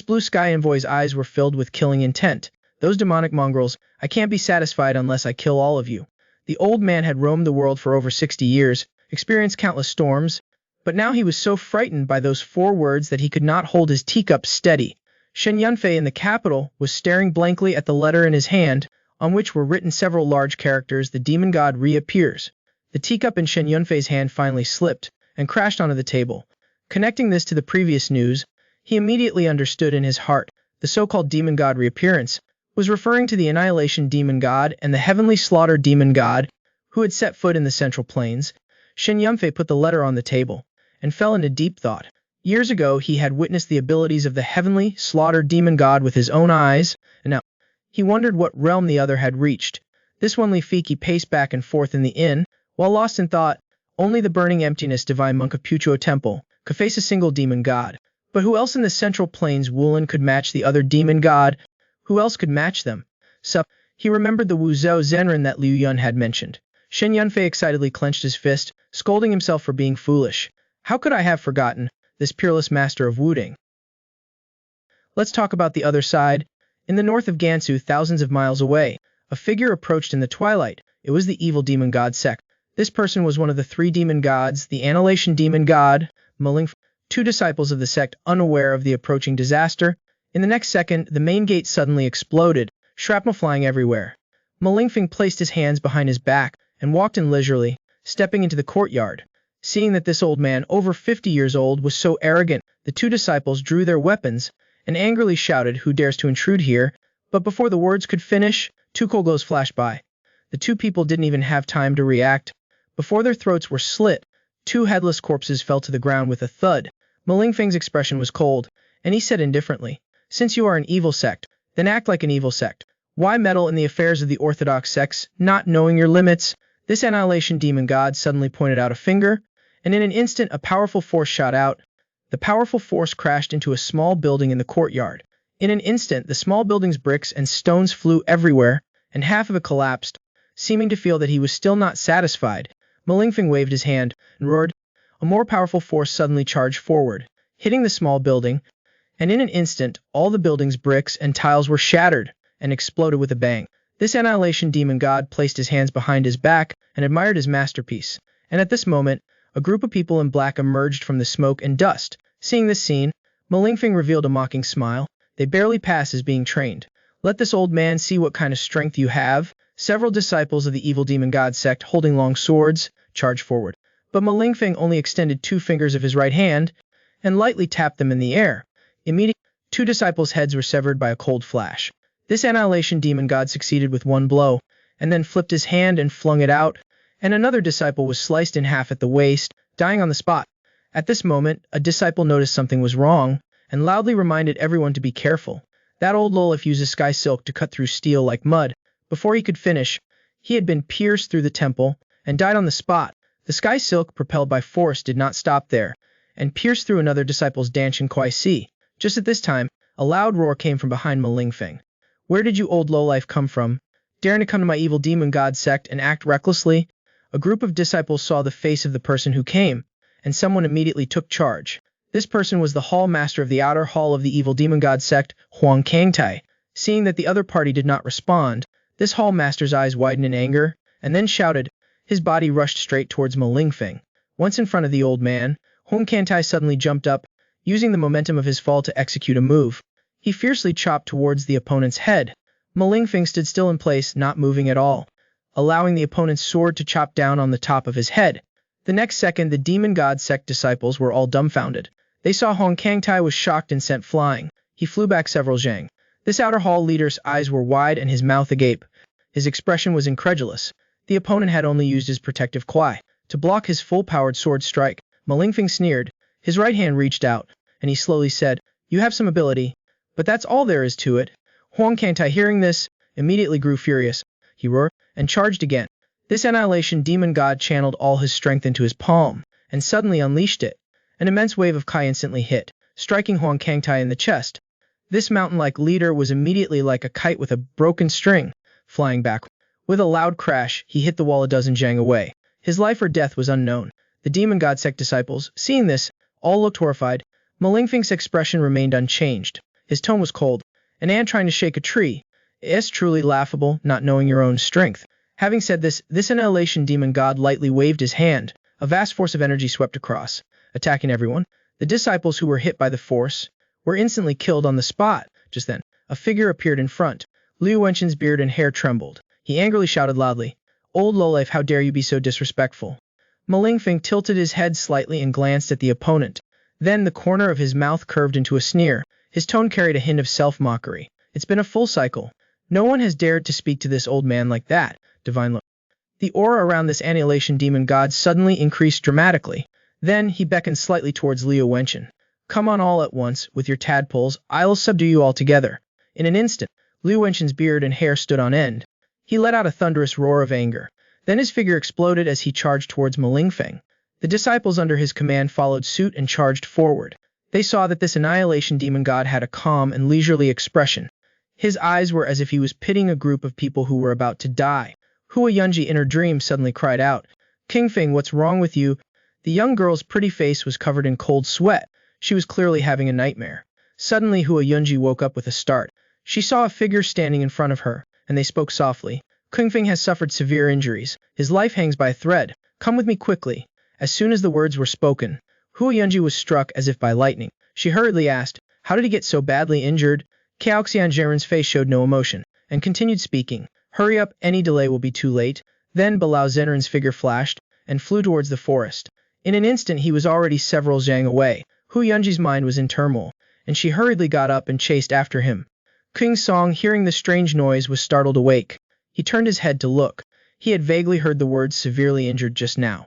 blue sky envoy's eyes were filled with killing intent. Those demonic mongrels, I can't be satisfied unless I kill all of you. The old man had roamed the world for over 60 years, experienced countless storms, but now he was so frightened by those 4 words that he could not hold his teacup steady. Shen Yunfei in the capital was staring blankly at the letter in his hand, on which were written several large characters. The demon god reappears. The teacup in Shen Yunfei's hand finally slipped and crashed onto the table. Connecting this to the previous news, he immediately understood in his heart the so-called demon god reappearance was referring to the annihilation demon god and the heavenly slaughter demon god who had set foot in the central plains. Shen Yunfei put the letter on the table and fell into deep thought. Years ago, he had witnessed the abilities of the heavenly slaughter demon god with his own eyes, and now he wondered what realm the other had reached. This one Li Fiki paced back and forth in the inn, while lost in thought. Only the burning emptiness divine monk of Puchuo Temple could face a single demon god. But who else in the central plains Wulan could match the other demon god? Who else could match them? So, he remembered the Wuzhou Zenren that Liu Yun had mentioned. Shen Yunfei excitedly clenched his fist, scolding himself for being foolish. How could I have forgotten this peerless master of Wudang? Let's talk about the other side. In the north of Gansu, thousands of miles away, a figure approached in the twilight. It was the evil demon god sect. This person was one of the 3 demon gods, the annihilation demon god, Malingfeng. 2 disciples of the sect, unaware of the approaching disaster. In the next second, the main gate suddenly exploded, shrapnel flying everywhere. Malingfeng placed his hands behind his back and walked in leisurely, stepping into the courtyard. Seeing that this old man, over 50 years old, was so arrogant, the 2 disciples drew their weapons and angrily shouted, "Who dares to intrude here?" But before the words could finish, 2 cold glows flashed by. The 2 people didn't even have time to react. Before their throats were slit, 2 headless corpses fell to the ground with a thud. Malingfeng's expression was cold, and he said indifferently, "Since you are an evil sect, then act like an evil sect. Why meddle in the affairs of the orthodox sects, not knowing your limits?" This annihilation demon god suddenly pointed out a finger, and in an instant a powerful force shot out. The powerful force crashed into a small building in the courtyard. In an instant, the small building's bricks and stones flew everywhere, and half of it collapsed. Seeming to feel that he was still not satisfied, Malingfeng waved his hand and roared. A more powerful force suddenly charged forward, hitting the small building, and in an instant, all the building's bricks and tiles were shattered and exploded with a bang. This annihilation demon god placed his hands behind his back and admired his masterpiece. And at this moment, a group of people in black emerged from the smoke and dust. Seeing this scene, Malingfeng revealed a mocking smile. They barely pass as being trained. Let this old man see what kind of strength you have. Several disciples of the evil demon god sect holding long swords charged forward. But Malingfeng only extended 2 fingers of his right hand and lightly tapped them in the air. Immediately, 2 disciples' heads were severed by a cold flash. This annihilation demon god succeeded with 1 blow, and then flipped his hand and flung it out, and another disciple was sliced in half at the waist, dying on the spot. At this moment, a disciple noticed something was wrong, and loudly reminded everyone to be careful. That old Lolif uses sky silk to cut through steel like mud. Before he could finish, he had been pierced through the temple, and died on the spot. The sky silk, propelled by force, did not stop there, and pierced through another disciple's Danshan Kwai Si. Just at this time, a loud roar came from behind Malingfeng. "Where did you old lowlife come from? Daring to come to my evil demon god sect and act recklessly?" A group of disciples saw the face of the person who came, and someone immediately took charge. This person was the hall master of the outer hall of the evil demon god sect, Huang Kangtai. Seeing that the other party did not respond, this hall master's eyes widened in anger, and then shouted. His body rushed straight towards Ma Lingfeng. Once in front of the old man, Huang Kangtai suddenly jumped up, using the momentum of his fall to execute a move. He fiercely chopped towards the opponent's head. Ma Lingfeng stood still in place, not moving at all, allowing the opponent's sword to chop down on the top of his head. The next second, the demon god sect disciples were all dumbfounded. They saw Huang Kangtai was shocked and sent flying. He flew back several zhang. This outer hall leader's eyes were wide and his mouth agape. His expression was incredulous. The opponent had only used his protective Kwai to block his full-powered sword strike. Ma Lingfeng sneered. His right hand reached out, and he slowly said, "You have some ability, but that's all there is to it." Huang Kangtai, hearing this, immediately grew furious. He roared and charged again. This annihilation demon god channeled all his strength into his palm, and suddenly unleashed it. An immense wave of Kai instantly hit, striking Huang Kangtai in the chest. This mountain-like leader was immediately like a kite with a broken string, flying back. With a loud crash, he hit the wall a dozen zhang away. His life or death was unknown. The demon god sect disciples, seeing this, all looked horrified. Ma Lingfeng's expression remained unchanged. His tone was cold. An ant trying to shake a tree. It's truly laughable, not knowing your own strength. Having said this annihilation demon god lightly waved his hand. A vast force of energy swept across, attacking everyone. The disciples who were hit by the force were instantly killed on the spot. Just then, a figure appeared in front. Liu Wenchen's beard and hair trembled. He angrily shouted loudly, "Old lowlife, how dare you be so disrespectful?" Ma Lingfeng tilted his head slightly and glanced at the opponent. Then the corner of his mouth curved into a sneer. His tone carried a hint of self-mockery. "It's been a full cycle. No one has dared to speak to this old man like that, divine look." The aura around this annihilation demon god suddenly increased dramatically. Then he beckoned slightly towards Liu Wenchen. "Come on all at once, with your tadpoles, I'll subdue you all together." In an instant, Liu Wenchen's beard and hair stood on end. He let out a thunderous roar of anger. Then his figure exploded as he charged towards Ma Lingfeng. The disciples under his command followed suit and charged forward. They saw that this annihilation demon god had a calm and leisurely expression. His eyes were as if he was pitying a group of people who were about to die. Hua Yunji in her dream suddenly cried out, "King Feng, what's wrong with you?" The young girl's pretty face was covered in cold sweat. She was clearly having a nightmare. Suddenly Hua Yunji woke up with a start. She saw a figure standing in front of her, and they spoke softly. "King Feng has suffered severe injuries. His life hangs by a thread. Come with me quickly." As soon as the words were spoken, Hua Yunji was struck as if by lightning. She hurriedly asked, "How did he get so badly injured?" Caoxian Jiren's face showed no emotion, and continued speaking. "Hurry up, any delay will be too late." Then Bilao Zenrin's figure flashed, and flew towards the forest. In an instant he was already several zhang away. Hua Yunji's mind was in turmoil, and she hurriedly got up and chased after him. King Song, hearing the strange noise, was startled awake. He turned his head to look. He had vaguely heard the words "severely injured" just now.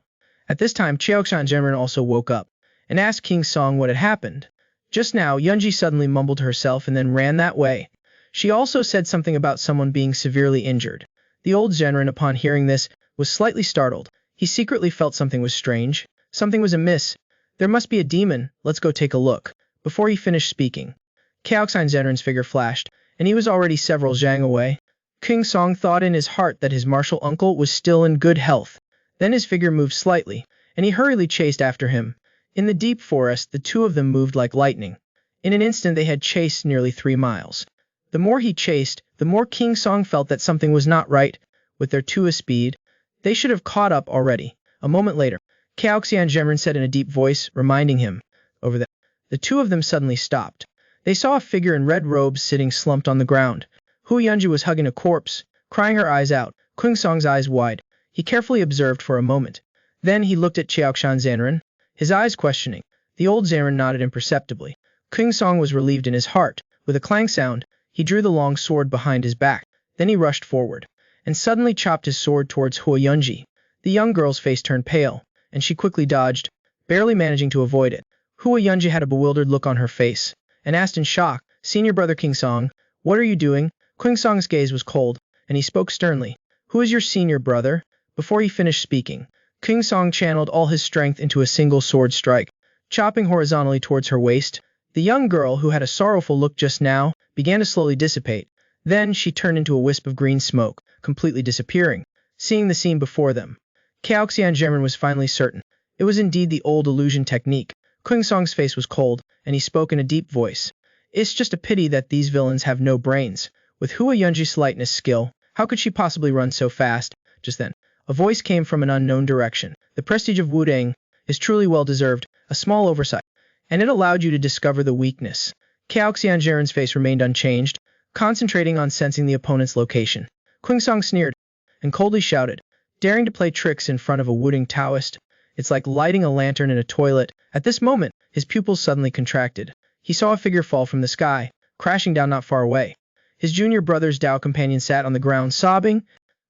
At this time, Caoxian Jiren also woke up, and asked King Song what had happened. Just now, Yunji suddenly mumbled to herself and then ran that way. She also said something about someone being severely injured. The old Zenrin, upon hearing this, was slightly startled. He secretly felt something was strange. Something was amiss. There must be a demon, let's go take a look. Before he finished speaking, Caoxian Zenrin's figure flashed, and he was already several zhang away. King Song thought in his heart that his martial uncle was still in good health. Then his figure moved slightly, and he hurriedly chased after him. In the deep forest, the two of them moved like lightning. In an instant they had chased nearly 3 miles. The more he chased, the more King Song felt that something was not right. With their Tua speed, they should have caught up already. A moment later, Caoxian Jiren said in a deep voice, reminding him, "Over there." The two of them suddenly stopped. They saw a figure in red robes sitting slumped on the ground. Hua Yunji was hugging a corpse, crying her eyes out. King Song's eyes wide. He carefully observed for a moment. Then he looked at Caoxian Zenrin, his eyes questioning. The old Zenrin nodded imperceptibly. King Song was relieved in his heart. With a clang sound, he drew the long sword behind his back. Then he rushed forward, and suddenly chopped his sword towards Hua Yunji. The young girl's face turned pale, and she quickly dodged, barely managing to avoid it. Hua Yunji had a bewildered look on her face, and asked in shock, "Senior brother King Song, what are you doing?" King Song's gaze was cold, and he spoke sternly. "Who is your senior brother?" Before he finished speaking, King Song channeled all his strength into a single sword strike, chopping horizontally towards her waist. The young girl, who had a sorrowful look just now, began to slowly dissipate. Then she turned into a wisp of green smoke, completely disappearing. Seeing the scene before them, Caoxian Jiren was finally certain. It was indeed the old illusion technique. King Song's face was cold, and he spoke in a deep voice. It's just a pity that these villains have no brains. With Hua Yunji's lightness skill, how could she possibly run so fast? Just then, a voice came from an unknown direction. The prestige of Wudang is truly well-deserved, a small oversight, and it allowed you to discover the weakness. Cao Xianzheren's face remained unchanged, concentrating on sensing the opponent's location. King Song sneered and coldly shouted, daring to play tricks in front of a Wudang Taoist. It's like lighting a lantern in a toilet. At this moment, his pupils suddenly contracted. He saw a figure fall from the sky, crashing down not far away. His junior brother's Dao companion sat on the ground sobbing,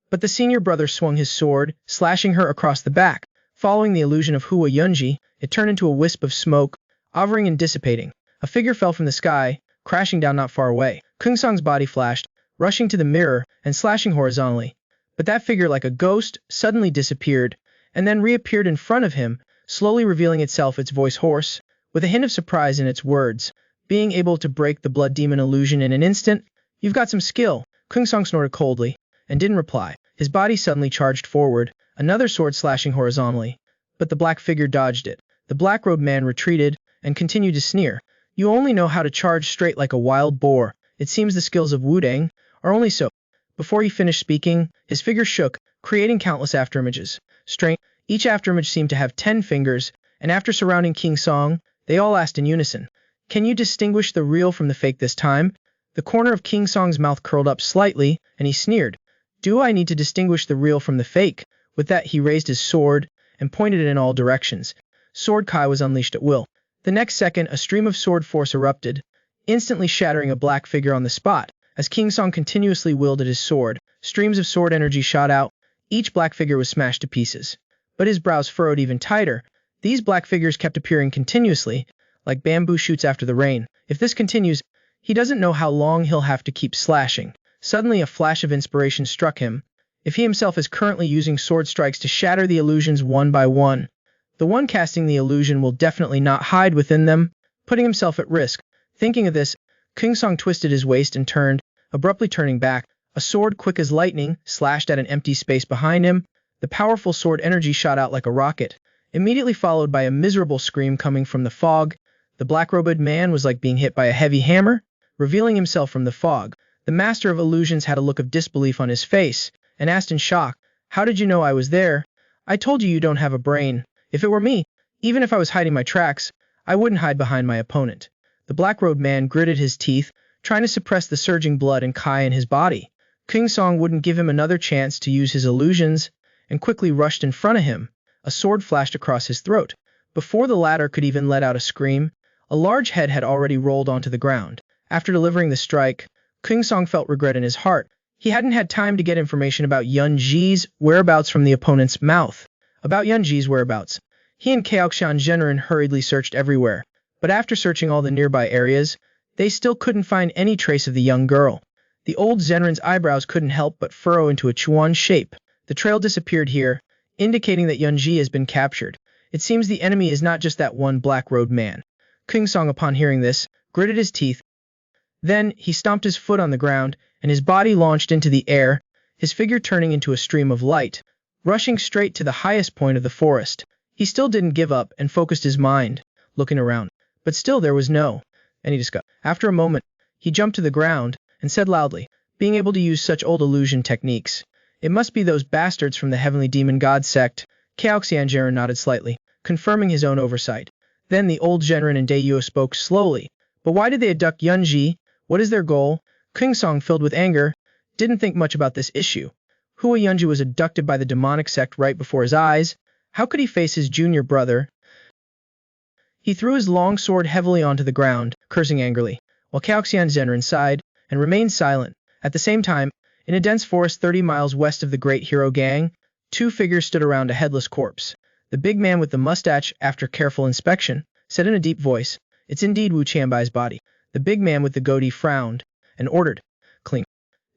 but the senior brother swung his sword, slashing her across the back. Following the illusion of Hua Yunji, it turned into a wisp of smoke, hovering and dissipating. A figure fell from the sky, crashing down not far away. King Song's body flashed, rushing to the mirror and slashing horizontally. But that figure, like a ghost, suddenly disappeared, and then reappeared in front of him, slowly revealing itself, its voice hoarse, with a hint of surprise in its words. Being able to break the blood demon illusion in an instant? You've got some skill. King Song snorted coldly, and didn't reply. His body suddenly charged forward, another sword slashing horizontally. But the black figure dodged it. The black-robed man retreated, and continued to sneer. You only know how to charge straight like a wild boar. It seems the skills of Wudang are only so. Before he finished speaking, his figure shook, creating countless afterimages. Each afterimage seemed to have 10 fingers, and after surrounding King Song, they all asked in unison, "Can you distinguish the real from the fake this time?" The corner of King Song's mouth curled up slightly, and he sneered. Do I need to distinguish the real from the fake? With that, he raised his sword and pointed it in all directions. Sword Kai was unleashed at will. The next second, a stream of sword force erupted, instantly shattering a black figure on the spot. As King Song continuously wielded his sword, streams of sword energy shot out. Each black figure was smashed to pieces. But his brows furrowed even tighter. These black figures kept appearing continuously, like bamboo shoots after the rain. If this continues, he doesn't know how long he'll have to keep slashing. Suddenly, a flash of inspiration struck him. If he himself is currently using sword strikes to shatter the illusions one by one, the one casting the illusion will definitely not hide within them, putting himself at risk. Thinking of this, King Song twisted his waist and turned, abruptly turning back. A sword quick as lightning slashed at an empty space behind him. The powerful sword energy shot out like a rocket, immediately followed by a miserable scream coming from the fog. The black-robed man was like being hit by a heavy hammer, revealing himself from the fog. The master of illusions had a look of disbelief on his face, and asked in shock, "How did you know I was there? I told you you don't have a brain. If it were me, even if I was hiding my tracks, I wouldn't hide behind my opponent." The black-robed man gritted his teeth, trying to suppress the surging blood and Kai in his body. King Song wouldn't give him another chance to use his illusions, and quickly rushed in front of him. A sword flashed across his throat. Before the latter could even let out a scream, a large head had already rolled onto the ground. After delivering the strike, King Song felt regret in his heart. He hadn't had time to get information about Yunji's whereabouts from the opponent's mouth. About Yunji's whereabouts, he and Cao Xianzheren hurriedly searched everywhere, but after searching all the nearby areas, they still couldn't find any trace of the young girl. The old Zhenren's eyebrows couldn't help but furrow into a Chuan shape. The trail disappeared here, indicating that Yunji has been captured. It seems the enemy is not just that one black-robed man. King Song, upon hearing this, gritted his teeth. Then, he stomped his foot on the ground, and his body launched into the air, his figure turning into a stream of light, rushing straight to the highest point of the forest. He still didn't give up and focused his mind, looking around. But still there was no any discovery. After a moment, he jumped to the ground and said loudly, being able to use such old illusion techniques. It must be those bastards from the heavenly demon god sect. Cao Xianzheren nodded slightly, confirming his own oversight. Then the old Zhenren and Daiyuo spoke slowly. But why did they abduct Yunji? What is their goal? King Song, filled with anger, didn't think much about this issue. Hua Yunji was abducted by the demonic sect right before his eyes. How could he face his junior brother? He threw his long sword heavily onto the ground, cursing angrily, while Cao Xianzheren sighed and remained silent. At the same time, in a dense forest 30 miles west of the Great Hero Gang, two figures stood around a headless corpse. The big man with the mustache, after careful inspection, said in a deep voice, "It's indeed Wu Qianbai's body." The big man with the goatee frowned and ordered, "Clean."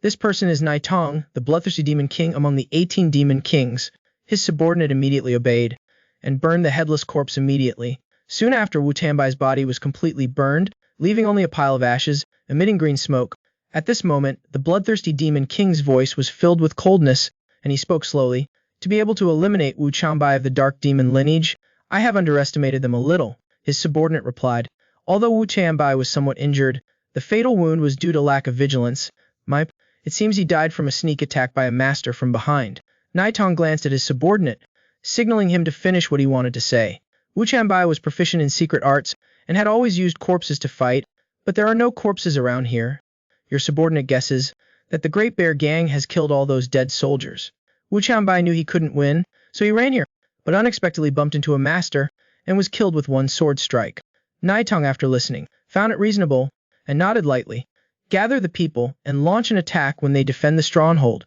This person is Nai Tong, the bloodthirsty demon king among the 18 demon kings. His subordinate immediately obeyed, and burned the headless corpse immediately. Soon after, Wu Qianbai's body was completely burned, leaving only a pile of ashes, emitting green smoke. At this moment, the bloodthirsty demon king's voice was filled with coldness, and he spoke slowly. "To be able to eliminate Wu Qianbai of the dark demon lineage, I have underestimated them a little. his subordinate replied. Although Wu Tianbai was somewhat injured, the fatal wound was due to lack of vigilance. It seems he died from a sneak attack by a master from behind. Naitong glanced at his subordinate, signaling him to finish what he wanted to say. Wu Tianbai was proficient in secret arts and had always used corpses to fight, but there are no corpses around here. Your subordinate guesses that the Great Bear Gang has killed all those dead soldiers. Wu Tianbai knew he couldn't win, so he ran here, but unexpectedly bumped into a master and was killed with one sword strike. Naitong, after listening, found it reasonable and nodded lightly. Gather the people and launch an attack when they defend the stronghold.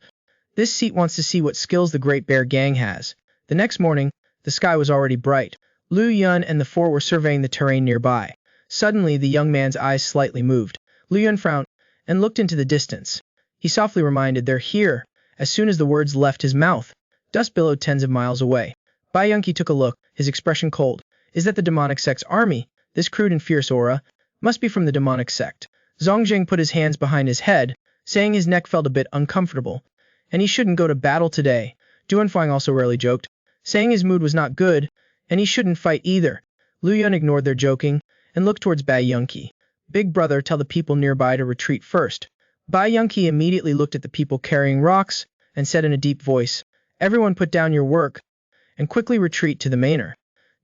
This seat wants to see what skills the Great Bear Gang has. The next morning, the sky was already bright. Liu Yun and the four were surveying the terrain nearby. Suddenly, the young man's eyes slightly moved. Liu Yun frowned and looked into the distance. He softly reminded, "They're here." As soon as the words left his mouth, dust billowed tens of miles away. Bai Yunqi took a look, his expression cold. Is that the demonic sect's army? This crude and fierce aura must be from the demonic sect. Zongjing put his hands behind his head, saying his neck felt a bit uncomfortable, and he shouldn't go to battle today. Duanfang also rarely joked, saying his mood was not good, and he shouldn't fight either. Liu Yun ignored their joking and looked towards Bai Yunqi. Big brother, tell the people nearby to retreat first. Bai Yunqi immediately looked at the people carrying rocks and said in a deep voice, "Everyone put down your work and quickly retreat to the manor."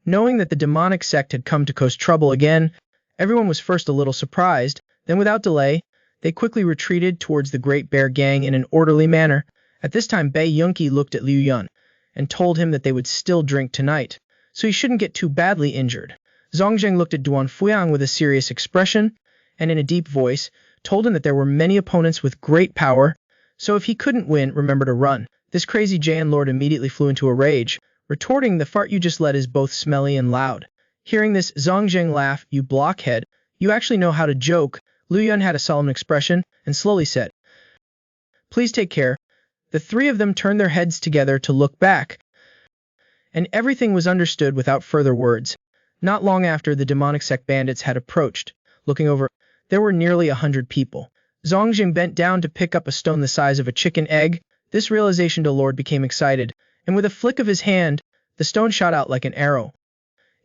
Knowing that the demonic sect had come to cause trouble again, everyone was first a little surprised. Then without delay, they quickly retreated towards the Great Bear Gang in an orderly manner. At this time, Bai Yunqi looked at Liu Yun and told him that they would still drink tonight, so he shouldn't get too badly injured. Zongjing looked at Duan Fuyang with a serious expression and in a deep voice told him that there were many opponents with great power, so if he couldn't win, remember to run. This crazy Jan Lord immediately flew into a rage, retorting, "The fart you just let is both smelly and loud." Hearing this, Zongjing laughed, "You blockhead, you actually know how to joke." Liu Yun had a solemn expression and slowly said, "Please take care." The three of them turned their heads together to look back, and everything was understood without further words. Not long after, the demonic sect bandits had approached. Looking over, there were nearly 100 people. Zongjing bent down to pick up a stone the size of a chicken egg. This realization, the Lord became excited, and with a flick of his hand, the stone shot out like an arrow.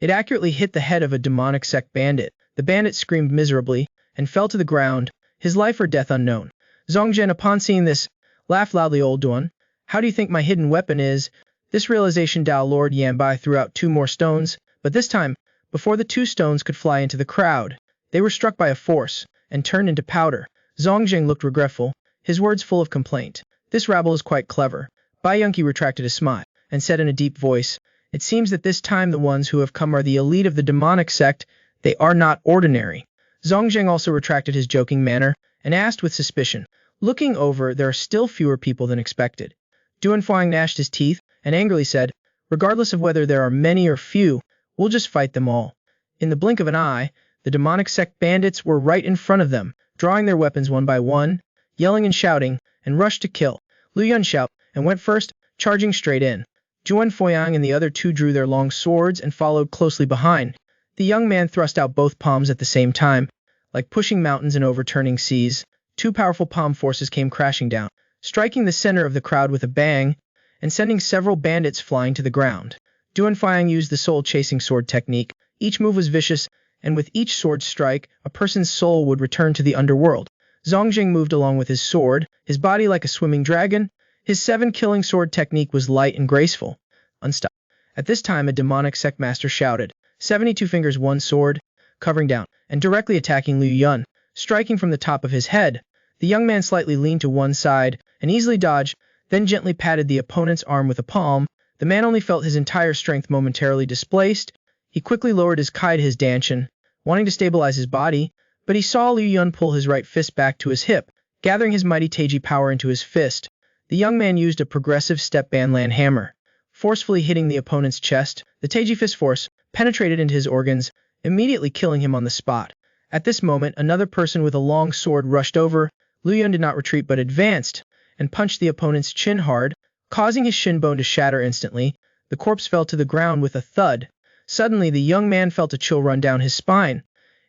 It accurately hit the head of a demonic sect bandit. The bandit screamed miserably and fell to the ground, his life or death unknown. Zongjing, upon seeing this, laughed loudly. "Old Duan, how do you think my hidden weapon is?" This realization, Dao Lord Yanbai threw out 2 more stones, but this time, before the 2 stones could fly into the crowd, they were struck by a force and turned into powder. Zongjing looked regretful, his words full of complaint. "This rabble is quite clever." Bai Yunqi retracted a smile and said in a deep voice, "It seems that this time the ones who have come are the elite of the demonic sect. They are not ordinary." Zongjing also retracted his joking manner and asked with suspicion, "Looking over, there are still fewer people than expected." Duanfang gnashed his teeth and angrily said, "Regardless of whether there are many or few, we'll just fight them all." In the blink of an eye, the demonic sect bandits were right in front of them, drawing their weapons one by one, yelling and shouting, and rushed to kill. Liu Yun shouted and went first, charging straight in. Duan Fuyang and the other 2 drew their long swords and followed closely behind. The young man thrust out both palms at the same time, like pushing mountains and overturning seas. 2 powerful palm forces came crashing down, striking the center of the crowd with a bang, and sending several bandits flying to the ground. Duan Fuyang used the soul-chasing sword technique. Each move was vicious, and with each sword strike, a person's soul would return to the underworld. Zongjing moved along with his sword, his body like a swimming dragon. His 7-killing sword technique was light and graceful. Unstoppable. At this time, a demonic sect master shouted, 72 fingers, 1 sword, covering down, and directly attacking Liu Yun, striking from the top of his head. The young man slightly leaned to one side and easily dodged, then gently patted the opponent's arm with a palm. The man only felt his entire strength momentarily displaced. He quickly lowered his kai to his danshan, wanting to stabilize his body, but he saw Liu Yun pull his right fist back to his hip, gathering his mighty Taiji power into his fist. The young man used a progressive step banlan hammer, forcefully hitting the opponent's chest. The Taiji fist force penetrated into his organs, immediately killing him on the spot. At this moment, another person with a long sword rushed over. Liu Yun did not retreat but advanced and punched the opponent's chin hard, causing his shin bone to shatter instantly. The corpse fell to the ground with a thud. Suddenly, the young man felt a chill run down his spine,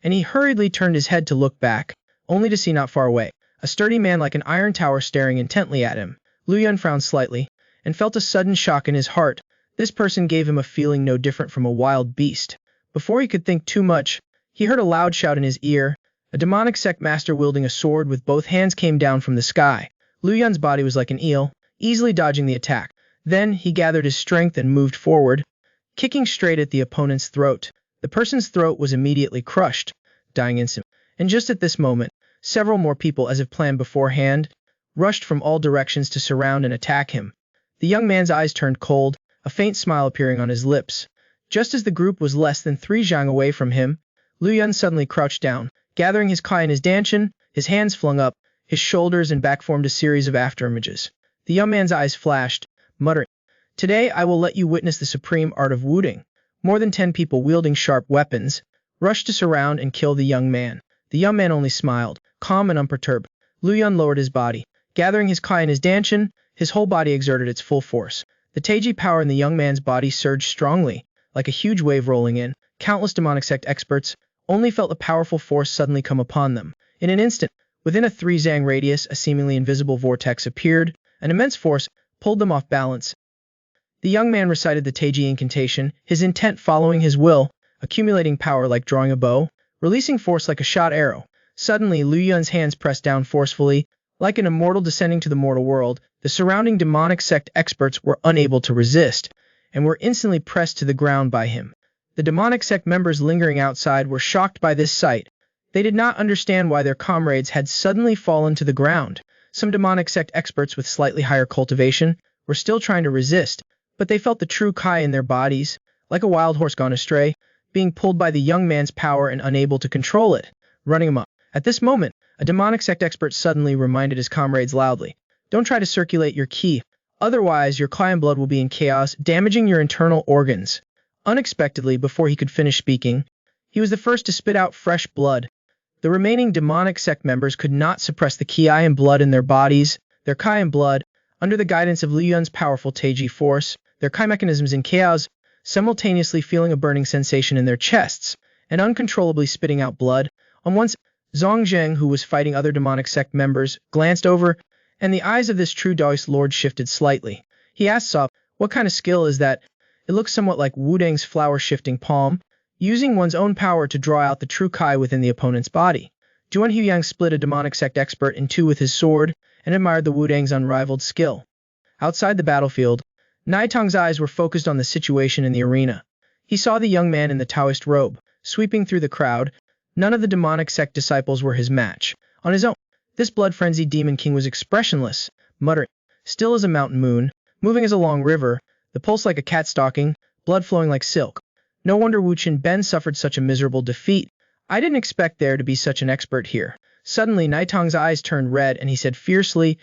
and he hurriedly turned his head to look back, only to see not far away a sturdy man like an iron tower staring intently at him. Liu Yun frowned slightly and felt a sudden shock in his heart. This person gave him a feeling no different from a wild beast. Before he could think too much, he heard a loud shout in his ear. A demonic sect master wielding a sword with both hands came down from the sky. Lu Yun's body was like an eel, easily dodging the attack. Then he gathered his strength and moved forward, kicking straight at the opponent's throat. The person's throat was immediately crushed, dying instantly. And just at this moment, several more people, as if planned beforehand, rushed from all directions to surround and attack him. The young man's eyes turned cold, a faint smile appearing on his lips. Just as the group was less than 3 zhang away from him, Lu Yun suddenly crouched down, gathering his kai in his dantian, his hands flung up, his shoulders and back formed a series of afterimages. The young man's eyes flashed, muttering, "Today I will let you witness the supreme art of Wudang." More than 10 people wielding sharp weapons rushed to surround and kill the young man. The young man only smiled, calm and unperturbed. Lu Yun lowered his body, gathering his kai in his dantian, his whole body exerted its full force. The Taiji power in the young man's body surged strongly, like a huge wave rolling in. Countless demonic sect experts only felt a powerful force suddenly come upon them. In an instant, within a 3 zhang radius, a seemingly invisible vortex appeared. An immense force pulled them off balance. The young man recited the Taiji incantation, his intent following his will, accumulating power like drawing a bow, releasing force like a shot arrow. Suddenly, Lu Yun's hands pressed down forcefully, like an immortal descending to the mortal world. The surrounding demonic sect experts were unable to resist, and were instantly pressed to the ground by him. The demonic sect members lingering outside were shocked by this sight. They did not understand why their comrades had suddenly fallen to the ground. Some demonic sect experts with slightly higher cultivation were still trying to resist, but they felt the true kai in their bodies, like a wild horse gone astray, being pulled by the young man's power and unable to control it, running amok. At this moment, a demonic sect expert suddenly reminded his comrades loudly, "Don't try to circulate your ki, otherwise your kai and blood will be in chaos, damaging your internal organs." Unexpectedly, before he could finish speaking, he was the first to spit out fresh blood. The remaining demonic sect members could not suppress the ki and blood in their bodies. Their kai and blood, under the guidance of Lu Yun's powerful Taiji force, their kai mechanisms in chaos, simultaneously feeling a burning sensation in their chests, and uncontrollably spitting out blood. On once, Zhang Zheng, who was fighting other demonic sect members, glanced over, and the eyes of this true Taoist lord shifted slightly. He asked soft, "What kind of skill is that?" It looks somewhat like Wudang's flower-shifting palm, using one's own power to draw out the true kai within the opponent's body. Juan Huyang split a demonic sect expert in two with his sword, and admired the Wudang's unrivaled skill. Outside the battlefield, Naitong's eyes were focused on the situation in the arena. He saw the young man in the Taoist robe, sweeping through the crowd. None of the demonic sect disciples were his match. On his own, this blood-frenzied demon king was expressionless, muttering, still as a mountain moon, moving as a long river, the pulse like a cat stalking, blood flowing like silk. No wonder Wu Qinben suffered such a miserable defeat. I didn't expect there to be such an expert here. Suddenly, Naitong's eyes turned red and he said fiercely,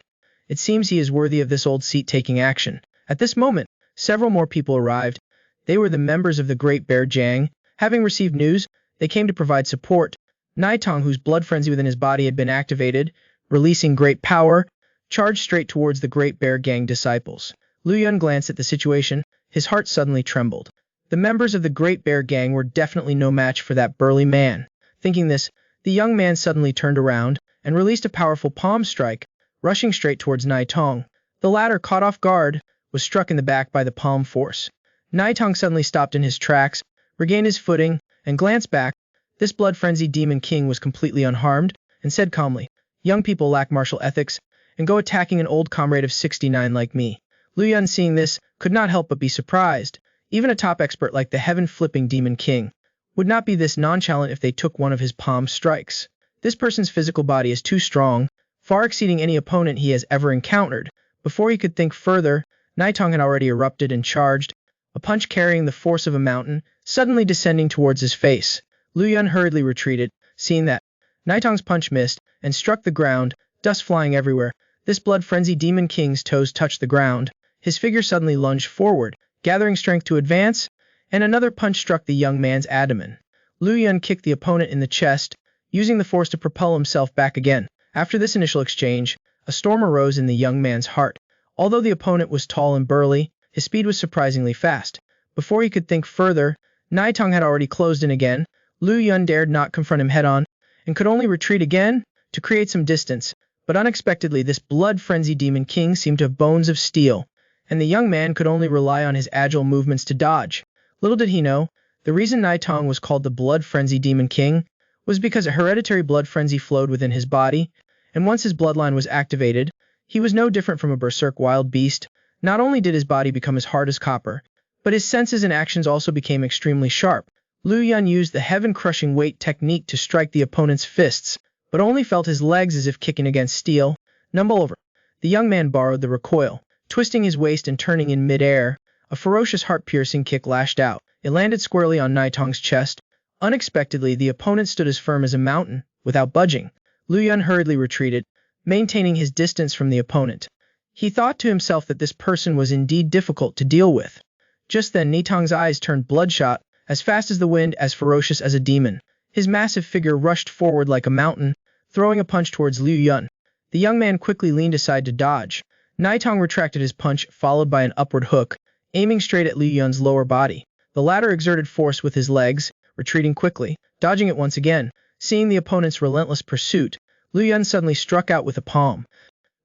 "It seems he is worthy of this old seat-taking action." At this moment, several more people arrived. They were the members of the Great Bear Gang. Having received news, they came to provide support. Naitong, whose blood frenzy within his body had been activated, releasing great power, charged straight towards the Great Bear Gang disciples. Lu Yun glanced at the situation. His heart suddenly trembled. The members of the Great Bear Gang were definitely no match for that burly man. Thinking this, the young man suddenly turned around and released a powerful palm strike, rushing straight towards Naitong. The latter, caught off guard, was struck in the back by the palm force. Naitong suddenly stopped in his tracks, regained his footing, and glanced back. This blood-frenzied demon king was completely unharmed, and said calmly, "Young people lack martial ethics, and go attacking an old comrade of 69 like me." Lu Yun, seeing this, could not help but be surprised. Even a top expert like the heaven-flipping demon king would not be this nonchalant if they took one of his palm strikes. This person's physical body is too strong, far exceeding any opponent he has ever encountered. Before he could think further, Naitong had already erupted and charged, a punch carrying the force of a mountain, suddenly descending towards his face. Lu Yun hurriedly retreated, seeing that Naitong's punch missed and struck the ground, dust flying everywhere. This blood-frenzied demon king's toes touched the ground. His figure suddenly lunged forward, gathering strength to advance, and another punch struck the young man's abdomen. Lu Yun kicked the opponent in the chest, using the force to propel himself back again. After this initial exchange, a storm arose in the young man's heart. Although the opponent was tall and burly, his speed was surprisingly fast. Before he could think further, Naitong had already closed in again. Lu Yun dared not confront him head-on, and could only retreat again to create some distance. But unexpectedly, this blood-frenzied demon king seemed to have bones of steel, and the young man could only rely on his agile movements to dodge. Little did he know, The reason Naitong was called the Blood Frenzy Demon King was because a hereditary blood frenzy flowed within his body, and once his bloodline was activated, he was no different from a berserk wild beast. Not only did his body become as hard as copper, but his senses and actions also became extremely sharp. Liu Yun used the heaven-crushing weight technique to strike the opponent's fists, but only felt his legs as if kicking against steel. Numble over. The young man borrowed the recoil, twisting his waist and turning in mid-air. A ferocious heart-piercing kick lashed out. It landed squarely on Naitong's chest. Unexpectedly, the opponent stood as firm as a mountain, without budging. Liu Yun hurriedly retreated, maintaining his distance from the opponent. He thought to himself that this person was indeed difficult to deal with. Just then, Naitong's eyes turned bloodshot, as fast as the wind, as ferocious as a demon. His massive figure rushed forward like a mountain, throwing a punch towards Liu Yun. The young man quickly leaned aside to dodge. Naitong retracted his punch, followed by an upward hook, aiming straight at Liu Yun's lower body. The latter exerted force with his legs, retreating quickly, dodging it once again. Seeing the opponent's relentless pursuit, Liu Yun suddenly struck out with a palm.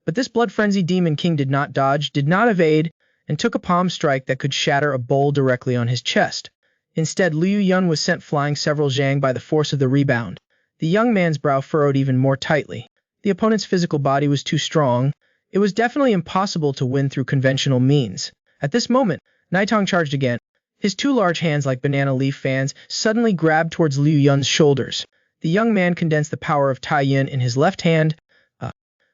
But this blood-frenzied Demon King did not dodge, did not evade, and took a palm strike that could shatter a bowl directly on his chest. Instead, Liu Yun was sent flying several zhang by the force of the rebound. The young man's brow furrowed even more tightly. The opponent's physical body was too strong. It was definitely impossible to win through conventional means. At this moment, Naitong charged again. His two large hands, like banana leaf fans, suddenly grabbed towards Liu Yun's shoulders. The young man condensed the power of Tai Yin in his left hand.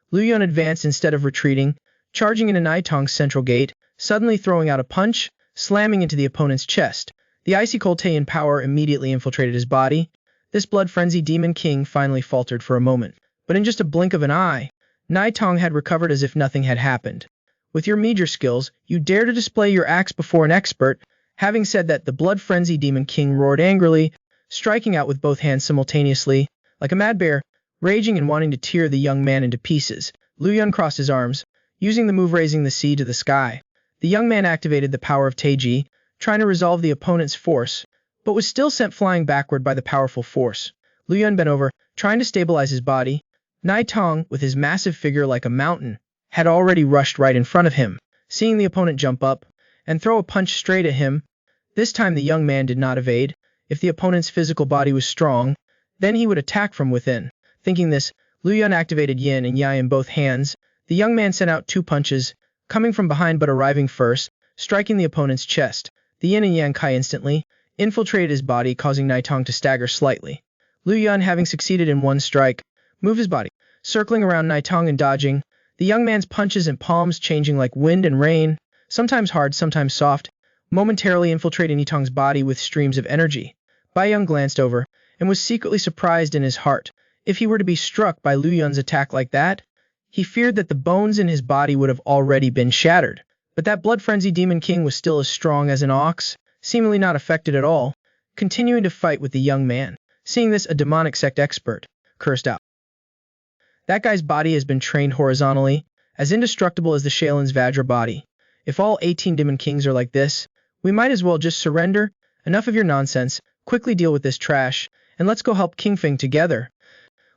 Liu Yun advanced instead of retreating, charging into Naitong's central gate, suddenly throwing out a punch, slamming into the opponent's chest. The icy cold Tai Yin power immediately infiltrated his body. This blood-frenzied Demon King finally faltered for a moment, but in just a blink of an eye, Naitong had recovered as if nothing had happened. With your meager skills, you dare to display your axe before an expert. Having said that, the blood-frenzied Demon King roared angrily, striking out with both hands simultaneously, like a mad bear, raging and wanting to tear the young man into pieces. Liu Yun crossed his arms, using the move raising the sea to the sky. The young man activated the power of Taiji, trying to resolve the opponent's force, but was still sent flying backward by the powerful force. Liu Yun bent over, trying to stabilize his body. Naitong, with his massive figure like a mountain, had already rushed right in front of him. Seeing the opponent jump up and throw a punch straight at him, this time the young man did not evade. If the opponent's physical body was strong, then he would attack from within. Thinking this, Liu Yun activated Yin and Yang in both hands. The young man sent out two punches, coming from behind but arriving first, striking the opponent's chest. The Yin and Yang Kai instantly infiltrated his body, causing Naitong to stagger slightly. Liu Yun, having succeeded in one strike, moved his body, circling around Naitong and dodging, the young man's punches and palms changing like wind and rain, sometimes hard, sometimes soft, momentarily infiltrating Naitong's body with streams of energy. Bai Yun glanced over, and was secretly surprised in his heart. If he were to be struck by Liu Yun's attack like that, he feared that the bones in his body would have already been shattered. But that blood-frenzied Demon King was still as strong as an ox, seemingly not affected at all, continuing to fight with the young man. Seeing this, a demonic sect expert cursed out. That guy's body has been trained horizontally, as indestructible as the Shaolin's Vajra body. If all 18 Demon Kings are like this, we might as well just surrender. Enough of your nonsense, quickly deal with this trash, and let's go help King Feng together.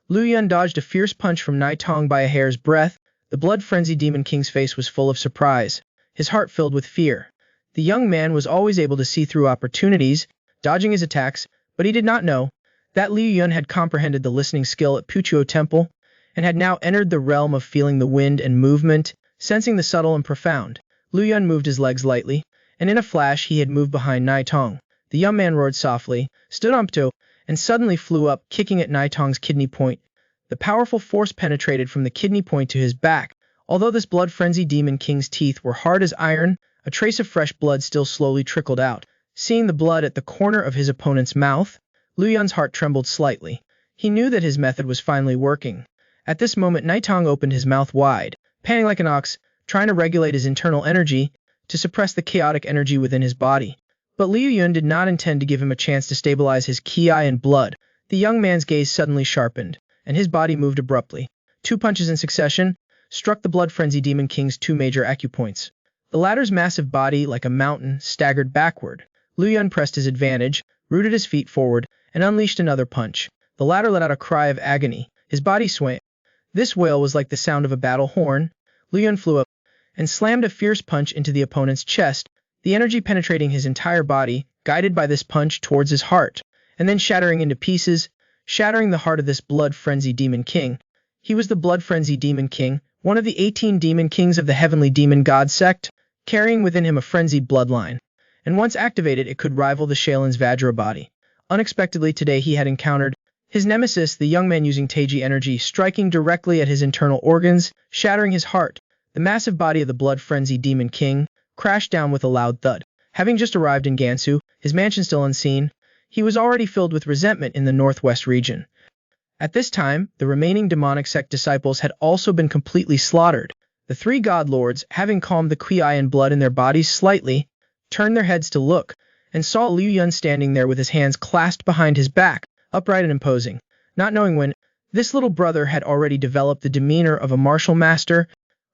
Liu Yun dodged a fierce punch from Naitong by a hair's breadth. The blood-frenzied Demon King's face was full of surprise, his heart filled with fear. The young man was always able to see through opportunities, dodging his attacks, but he did not know that Liu Yun had comprehended the listening skill at Puchuo Temple, and had now entered the realm of feeling the wind and movement, sensing the subtle and profound. Liu Yun moved his legs lightly, and in a flash he had moved behind Naitong. The young man roared softly, stood on tiptoe, and suddenly flew up, kicking at Naitong's kidney point. The powerful force penetrated from the kidney point to his back. Although this blood-frenzied Demon King's teeth were hard as iron, a trace of fresh blood still slowly trickled out. Seeing the blood at the corner of his opponent's mouth, Liu Yun's heart trembled slightly. He knew that his method was finally working. At this moment, Naitong opened his mouth wide, panting like an ox, trying to regulate his internal energy to suppress the chaotic energy within his body. But Liu Yun did not intend to give him a chance to stabilize his ki and blood. The young man's gaze suddenly sharpened, and his body moved abruptly. Two punches in succession struck the blood-frenzied Demon King's two major acupoints. The latter's massive body, like a mountain, staggered backward. Liu Yun pressed his advantage, rooted his feet forward, and unleashed another punch. The latter let out a cry of agony. His body swayed. This wail was like the sound of a battle horn. Liu Yun flew up and slammed a fierce punch into the opponent's chest, the energy penetrating his entire body, guided by this punch towards his heart, and then shattering into pieces, shattering the heart of this blood-frenzied demon king. He was the blood-frenzied demon king, one of the 18 demon kings of the heavenly demon god sect, carrying within him a frenzied bloodline. And once activated, it could rival the Shaolin's Vajra body. Unexpectedly today he had encountered his nemesis, the young man using Taiji energy, striking directly at his internal organs, shattering his heart. The massive body of the blood-frenzied demon king crashed down with a loud thud. Having just arrived in Gansu, his mansion still unseen, he was already filled with resentment in the northwest region. At this time, the remaining demonic sect disciples had also been completely slaughtered. The three god lords, having calmed the Kuei-en blood in their bodies slightly, turned their heads to look, and saw Liu Yun standing there with his hands clasped behind his back, upright and imposing. Not knowing when, this little brother had already developed the demeanor of a martial master,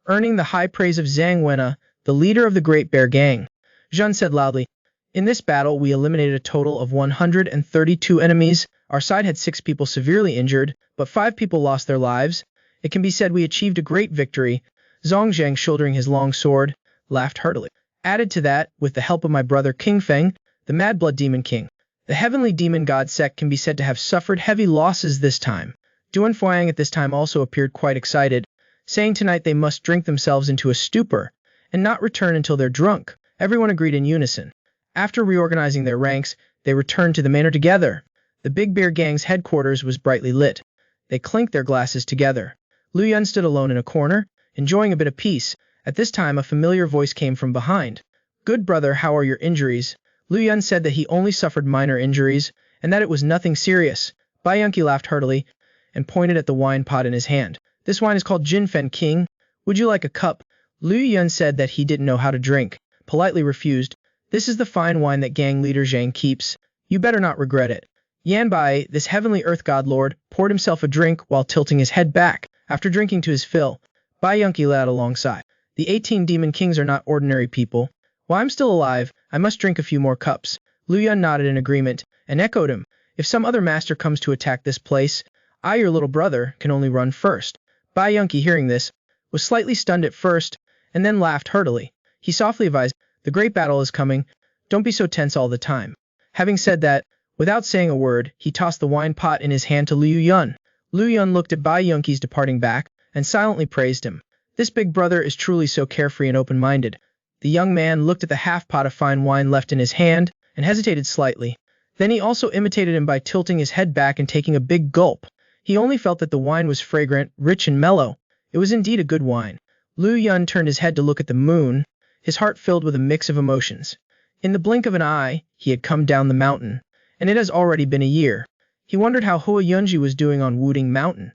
earning the high praise of Zhang Wenna, the leader of the Great Bear Gang. Zhun said loudly, "In this battle we eliminated a total of 132 enemies. Our side had 6 people severely injured, but 5 people lost their lives. It can be said we achieved a great victory." Zhong Zhang, shouldering his long sword, laughed heartily. "Added to that, with the help of my brother King Feng, the Mad Blood Demon King, the heavenly demon god sect can be said to have suffered heavy losses this time." Duan Fuang at this time also appeared quite excited, saying tonight they must drink themselves into a stupor, and not return until they're drunk. Everyone agreed in unison. After reorganizing their ranks, they returned to the manor together. The Big Bear Gang's headquarters was brightly lit. They clinked their glasses together. Liu Yun stood alone in a corner, enjoying a bit of peace. At this time a familiar voice came from behind. "Good brother, how are your injuries?" Liu Yun said that he only suffered minor injuries, and that it was nothing serious. Bai Yunqi laughed heartily, and pointed at the wine pot in his hand. "This wine is called Jinfen King. Would you like a cup?" Liu Yun said that he didn't know how to drink, politely refused. "This is the fine wine that gang leader Zhang keeps. You better not regret it." Yan Bai, this heavenly earth god lord, poured himself a drink while tilting his head back. After drinking to his fill, Bai Yunqi led alongside. "The 18 demon kings are not ordinary people. While I'm still alive, I must drink a few more cups." Liu Yun nodded in agreement, and echoed him. "If some other master comes to attack this place, I, your little brother, can only run first." Bai Yunqi, hearing this, was slightly stunned at first, and then laughed heartily. He softly advised, "The great battle is coming. Don't be so tense all the time." Having said that, without saying a word, he tossed the wine pot in his hand to Liu Yun. Liu Yun looked at Bai Yunqi's departing back, and silently praised him. This big brother is truly so carefree and open-minded. The young man looked at the half-pot of fine wine left in his hand, and hesitated slightly. Then he also imitated him by tilting his head back and taking a big gulp. He only felt that the wine was fragrant, rich and mellow. It was indeed a good wine. Liu Yun turned his head to look at the moon, his heart filled with a mix of emotions. In the blink of an eye, he had come down the mountain, and it has already been a year. He wondered how Hua Yunji was doing on Wudang Mountain.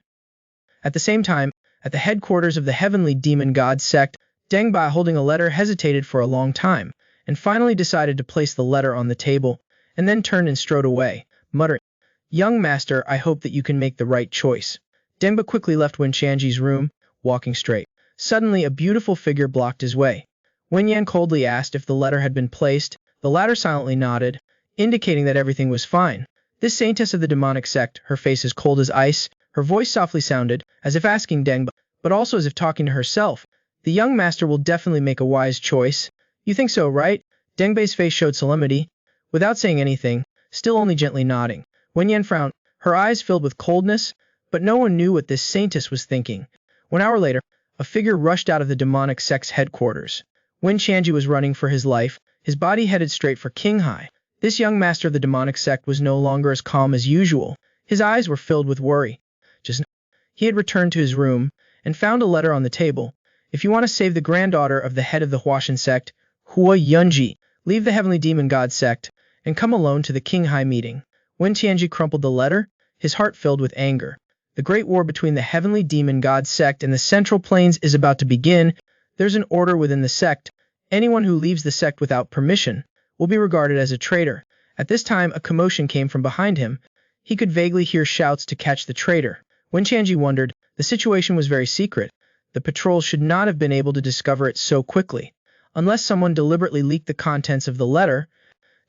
At the same time, at the headquarters of the heavenly demon god sect, Deng Bai, holding a letter, hesitated for a long time, and finally decided to place the letter on the table, and then turned and strode away, muttering, "Young master, I hope that you can make the right choice." Deng Bai quickly left Wen Tianji's room, walking straight. Suddenly a beautiful figure blocked his way. Wen Yan coldly asked if the letter had been placed. The latter silently nodded, indicating that everything was fine. This saintess of the demonic sect, her face as cold as ice, her voice softly sounded, as if asking Deng Bai, but also as if talking to herself, "The young master will definitely make a wise choice. You think so, right?" Deng Bai's face showed solemnity, without saying anything, still only gently nodding. Wen Yan frowned, her eyes filled with coldness, but no one knew what this saintess was thinking. 1 hour later, a figure rushed out of the demonic sect's headquarters. Wen Tianji was running for his life, his body headed straight for Qinghai. This young master of the demonic sect was no longer as calm as usual. His eyes were filled with worry. Just now, he had returned to his room, and found a letter on the table. "If you want to save the granddaughter of the head of the Huashan sect, Hua Yunji, leave the heavenly demon god sect, and come alone to the Qinghai meeting." Wen Tianji crumpled the letter, his heart filled with anger. The great war between the heavenly demon god sect and the Central Plains is about to begin. There's an order within the sect. Anyone who leaves the sect without permission will be regarded as a traitor. At this time a commotion came from behind him. He could vaguely hear shouts to catch the traitor. Wen Tianji wondered, the situation was very secret. The patrols should not have been able to discover it so quickly, unless someone deliberately leaked the contents of the letter.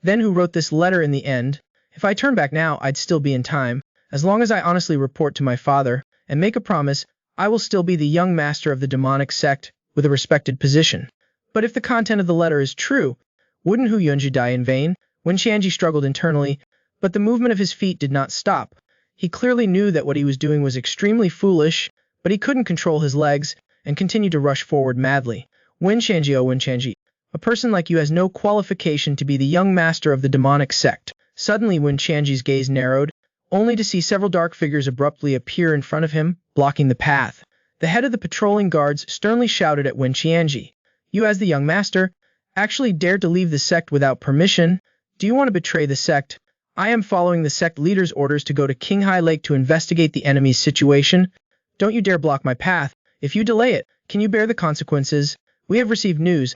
Then who wrote this letter in the end? If I turn back now, I'd still be in time. As long as I honestly report to my father, and make a promise, I will still be the young master of the demonic sect, with a respected position. But if the content of the letter is true, wouldn't Hu Yunji die in vain? Wen Qianji struggled internally, but the movement of his feet did not stop. He clearly knew that what he was doing was extremely foolish, but he couldn't control his legs and continued to rush forward madly. Wen Qianji, oh Wen Qianji, a person like you has no qualification to be the young master of the demonic sect. Suddenly Wen Qianji's gaze narrowed, only to see several dark figures abruptly appear in front of him, blocking the path. The head of the patrolling guards sternly shouted at Wen Qianji, "You as the young master, actually dared to leave the sect without permission? Do you want to betray the sect? I am following the sect leader's orders to go to Qinghai Lake to investigate the enemy's situation. Don't you dare block my path. If you delay it, can you bear the consequences? We have received news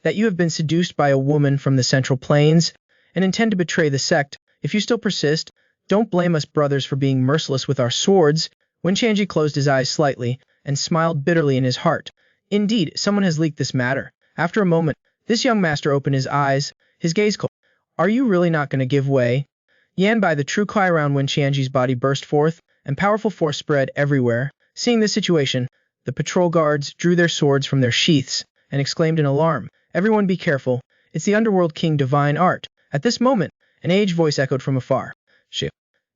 that you have been seduced by a woman from the Central Plains and intend to betray the sect. If you still persist, don't blame us brothers for being merciless with our swords." Wen Qianji closed his eyes slightly and smiled bitterly in his heart. Indeed, someone has leaked this matter. After a moment, this young master opened his eyes, his gaze cold. "Are you really not going to give way?" Yan Bai, the true cry around Wen Qianji's body burst forth, and powerful force spread everywhere. Seeing this situation, the patrol guards drew their swords from their sheaths and exclaimed in alarm, "Everyone be careful, it's the Underworld King Divine Art." At this moment, an aged voice echoed from afar. "Shit.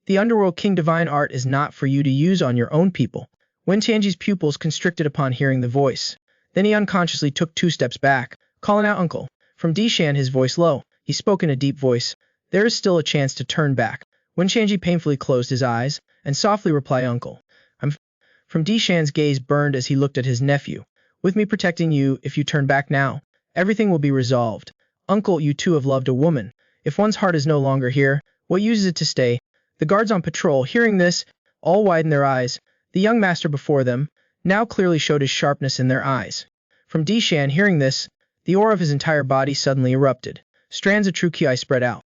The Underworld King Divine Art is not for you to use on your own people." Wen Tianji's pupils constricted upon hearing the voice. Then he unconsciously took 2 steps back, calling out "Uncle." From Dishan, his voice low, he spoke in a deep voice, "There is still a chance to turn back." Wen Tianji painfully closed his eyes and softly replied, "Uncle." From Dishan's gaze burned as he looked at his nephew. "With me protecting you, if you turn back now, everything will be resolved. Uncle, you too have loved a woman. If one's heart is no longer here, what use is it to stay?" The guards on patrol, hearing this, all widened their eyes. The young master before them now clearly showed his sharpness in their eyes. From Dishan, hearing this, the aura of his entire body suddenly erupted. Strands of true ki spread out.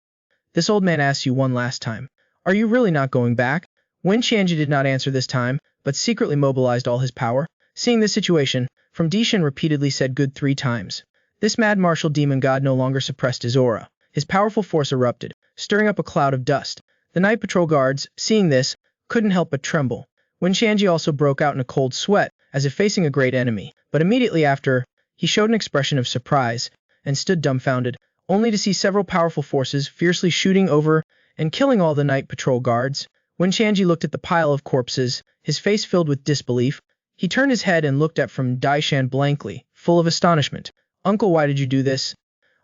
"This old man asks you one last time. Are you really not going back?" Wen Qianji did not answer this time, but secretly mobilized all his power. Seeing this situation, From Dishan repeatedly said good 3 times. This mad martial demon god no longer suppressed his aura. His powerful force erupted, stirring up a cloud of dust. The night patrol guards, seeing this, couldn't help but tremble. Wen Qianji also broke out in a cold sweat, as if facing a great enemy, but immediately after, he showed an expression of surprise, and stood dumbfounded, only to see several powerful forces fiercely shooting over and killing all the night patrol guards. When Qianji looked at the pile of corpses, his face filled with disbelief. He turned his head and looked at From Dishan blankly, full of astonishment. "Uncle, why did you do this?"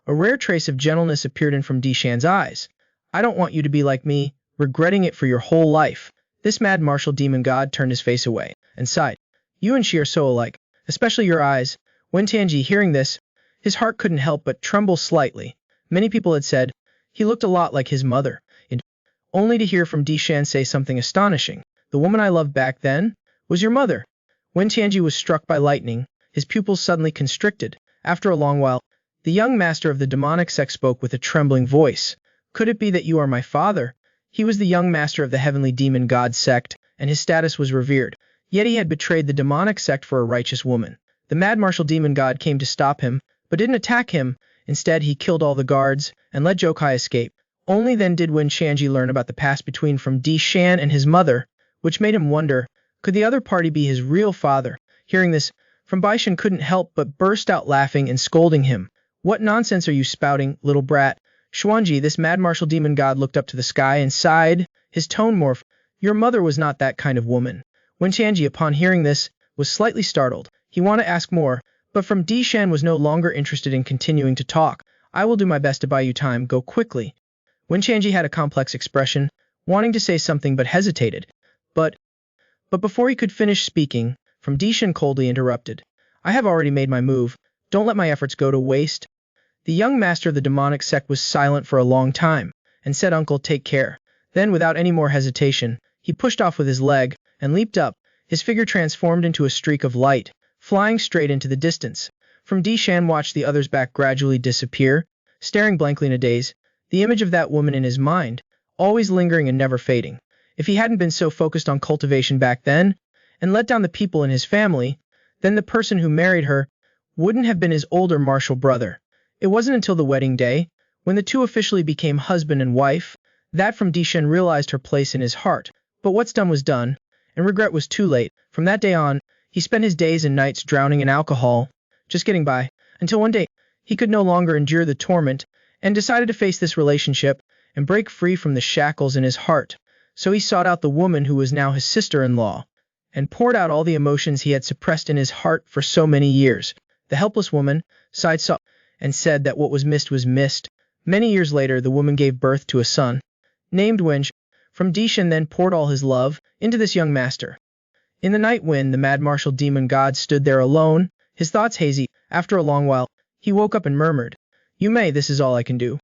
A rare trace of gentleness appeared in From Dishan's eyes. "I don't want you to be like me, regretting it for your whole life." This mad martial demon god turned his face away, and sighed. "You and she are so alike, especially your eyes." When Tianji, hearing this, his heart couldn't help but tremble slightly. Many people had said, he looked a lot like his mother, and only to hear From Dishan say something astonishing. "The woman I loved back then was your mother." When Tianji was struck by lightning, his pupils suddenly constricted. After a long while, the young master of the demonic sect spoke with a trembling voice. "Could it be that you are my father?" He was the young master of the heavenly demon god sect, and his status was revered. Yet he had betrayed the demonic sect for a righteous woman. The mad martial demon god came to stop him, but didn't attack him. Instead, he killed all the guards and let Jokai escape. Only then did Wen Qianji learn about the past between From Dishan and his mother, which made him wonder, could the other party be his real father? Hearing this, From Dishan couldn't help but burst out laughing and scolding him. "What nonsense are you spouting, little brat?" Xuanji, this mad martial demon god, looked up to the sky and sighed, his tone morphed. "Your mother was not that kind of woman." When Qianji, upon hearing this, was slightly startled. He wanted to ask more, but From Dishan was no longer interested in continuing to talk. "I will do my best to buy you time, go quickly." When Qianji had a complex expression, wanting to say something but hesitated. But before he could finish speaking, From Dishan coldly interrupted. "I have already made my move. Don't let my efforts go to waste." The young master of the demonic sect was silent for a long time, and said, "Uncle, take care." Then, without any more hesitation, he pushed off with his leg, and leaped up. His figure transformed into a streak of light, flying straight into the distance. From Dishan watched the other's back gradually disappear, staring blankly in a daze, the image of that woman in his mind, always lingering and never fading. If he hadn't been so focused on cultivation back then, and let down the people in his family, then the person who married her wouldn't have been his older martial brother. It wasn't until the wedding day, when the two officially became husband and wife, that From Dishan realized her place in his heart. But what's done was done, and regret was too late. From that day on, he spent his days and nights drowning in alcohol, just getting by, until one day, he could no longer endure the torment, and decided to face this relationship and break free from the shackles in his heart. So he sought out the woman who was now his sister-in-law, and poured out all the emotions he had suppressed in his heart for so many years. The helpless woman sighed softly and said that what was missed was missed. Many years later, the woman gave birth to a son, named Wenj. From Dishan then poured all his love into this young master. In the night when the mad martial demon god stood there alone, his thoughts hazy, after a long while, he woke up and murmured, "You may, this is all I can do.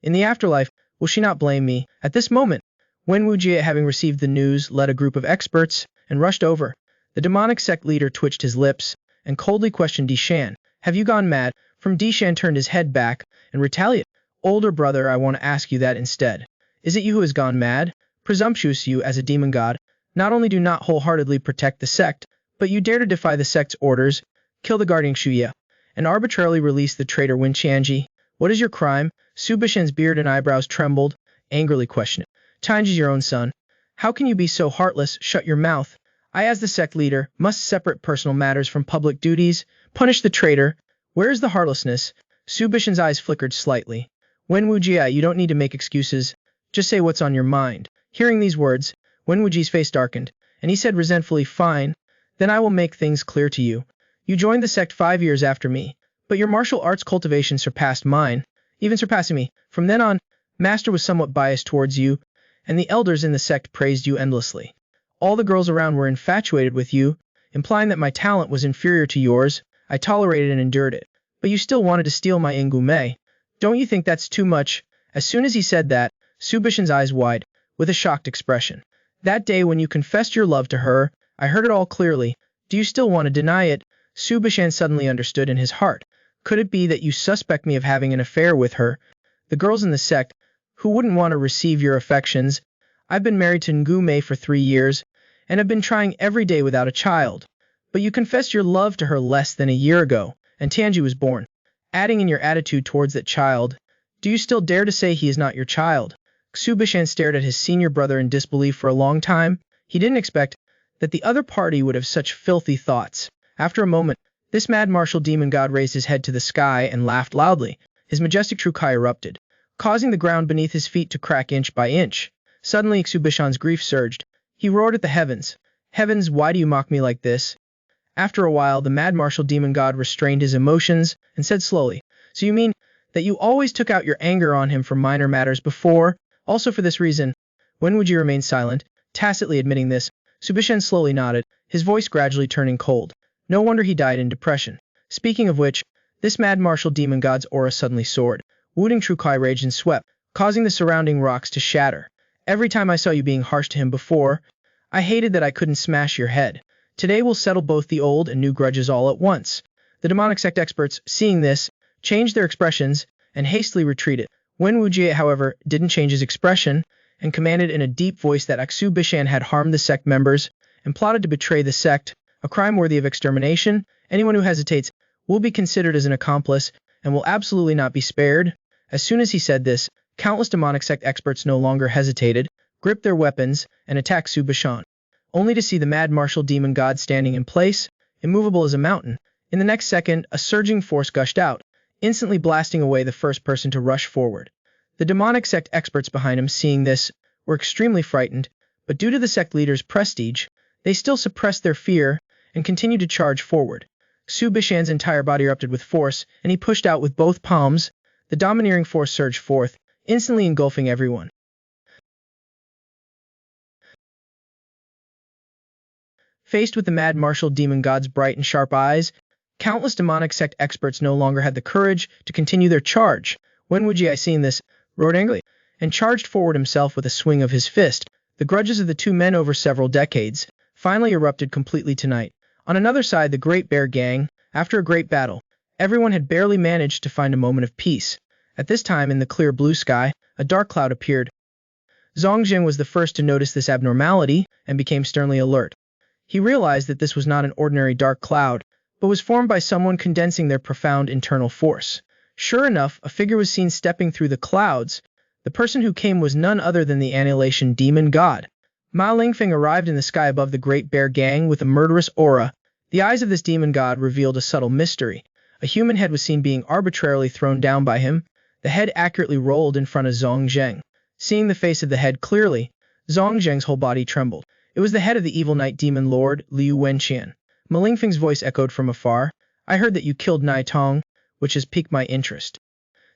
In the afterlife, will she not blame me?" At this moment, Wen Wujie, having received the news, led a group of experts and rushed over. The demonic sect leader twitched his lips and coldly questioned Dishan, "Have you gone mad?" From Dishan turned his head back and retaliated, "Older brother, I want to ask you that instead. Is it you who has gone mad? Presumptuous you as a demon god, not only do not wholeheartedly protect the sect, but you dare to defy the sect's orders, kill the guardian Shuya, and arbitrarily release the traitor Wen Qianji. What is your crime?" Su Bishan's beard and eyebrows trembled, angrily questioning, "Tianji's your own son. How can you be so heartless? Shut your mouth. I, as the sect leader, must separate personal matters from public duties, punish the traitor. Where is the heartlessness?" Su Bishan's eyes flickered slightly. "Wen Wujie, you don't need to make excuses. Just say what's on your mind." Hearing these words, Wen Wujie's face darkened, and he said resentfully, "Fine, then I will make things clear to you. You joined the sect 5 years after me, but your martial arts cultivation surpassed mine, even surpassing me. From then on, Master was somewhat biased towards you, and the elders in the sect praised you endlessly. All the girls around were infatuated with you, implying that my talent was inferior to yours. I tolerated and endured it, but you still wanted to steal my Ingume. Don't you think that's too much?" As soon as he said that, Su Bishan's eyes wide, with a shocked expression. "That day when you confessed your love to her, I heard it all clearly. Do you still want to deny it?" Su Bishan suddenly understood in his heart. "Could it be that you suspect me of having an affair with her? The girls in the sect, who wouldn't want to receive your affections? I've been married to Ngume for 3 years, and have been trying every day without a child. But you confessed your love to her less than a year ago, and Tianji was born. Adding in your attitude towards that child, do you still dare to say he is not your child?" Su Bishan stared at his senior brother in disbelief for a long time. He didn't expect that the other party would have such filthy thoughts. After a moment, this mad martial demon god raised his head to the sky and laughed loudly. His majestic true kai erupted, causing the ground beneath his feet to crack inch by inch. Suddenly, Su Bishan's grief surged. He roared at the heavens, "Heavens, why do you mock me like this?" After a while, the mad martial demon god restrained his emotions and said slowly, "So you mean that you always took out your anger on him for minor matters before? Also for this reason?" When would you remain silent, tacitly admitting this? Su Bishan slowly nodded, his voice gradually turning cold. "No wonder he died in depression. Speaking of which, this mad martial demon god's aura suddenly soared. Wudang true kai raged and swept, causing the surrounding rocks to shatter. Every time I saw you being harsh to him before, I hated that I couldn't smash your head. Today we'll settle both the old and new grudges all at once." The demonic sect experts, seeing this, changed their expressions and hastily retreated. Wen Wujie, however, didn't change his expression and commanded in a deep voice that Su Bishan had harmed the sect members and plotted to betray the sect, a crime worthy of extermination. Anyone who hesitates will be considered as an accomplice and will absolutely not be spared. As soon as he said this, countless demonic sect experts no longer hesitated, gripped their weapons, and attacked Su Bishan, only to see the mad martial demon god standing in place, immovable as a mountain. In the next second, a surging force gushed out, instantly blasting away the first person to rush forward. The demonic sect experts behind him, seeing this, were extremely frightened, but due to the sect leader's prestige, they still suppressed their fear and continued to charge forward. Su Bishan's entire body erupted with force, and he pushed out with both palms. The domineering force surged forth, instantly engulfing everyone. Faced with the mad martial demon god's bright and sharp eyes, countless demonic sect experts no longer had the courage to continue their charge. Wen Wujie, seeing this, roared angrily, and charged forward himself with a swing of his fist. The grudges of the two men over several decades finally erupted completely tonight. On another side, the Great Bear Gang, after a great battle, everyone had barely managed to find a moment of peace. At this time, in the clear blue sky, a dark cloud appeared. Zongjing was the first to notice this abnormality and became sternly alert. He realized that this was not an ordinary dark cloud, but was formed by someone condensing their profound internal force. Sure enough, a figure was seen stepping through the clouds. The person who came was none other than the annihilation demon god. Ma Lingfeng arrived in the sky above the Great Bear Gang with a murderous aura. The eyes of this demon god revealed a subtle mystery. A human head was seen being arbitrarily thrown down by him. The head accurately rolled in front of Zhong Zheng. Seeing the face of the head clearly, Zhong Zheng's whole body trembled. It was the head of the evil night demon lord, Liu Wenqian. Ma Lingfeng's voice echoed from afar. I heard that you killed Nai Tong, which has piqued my interest.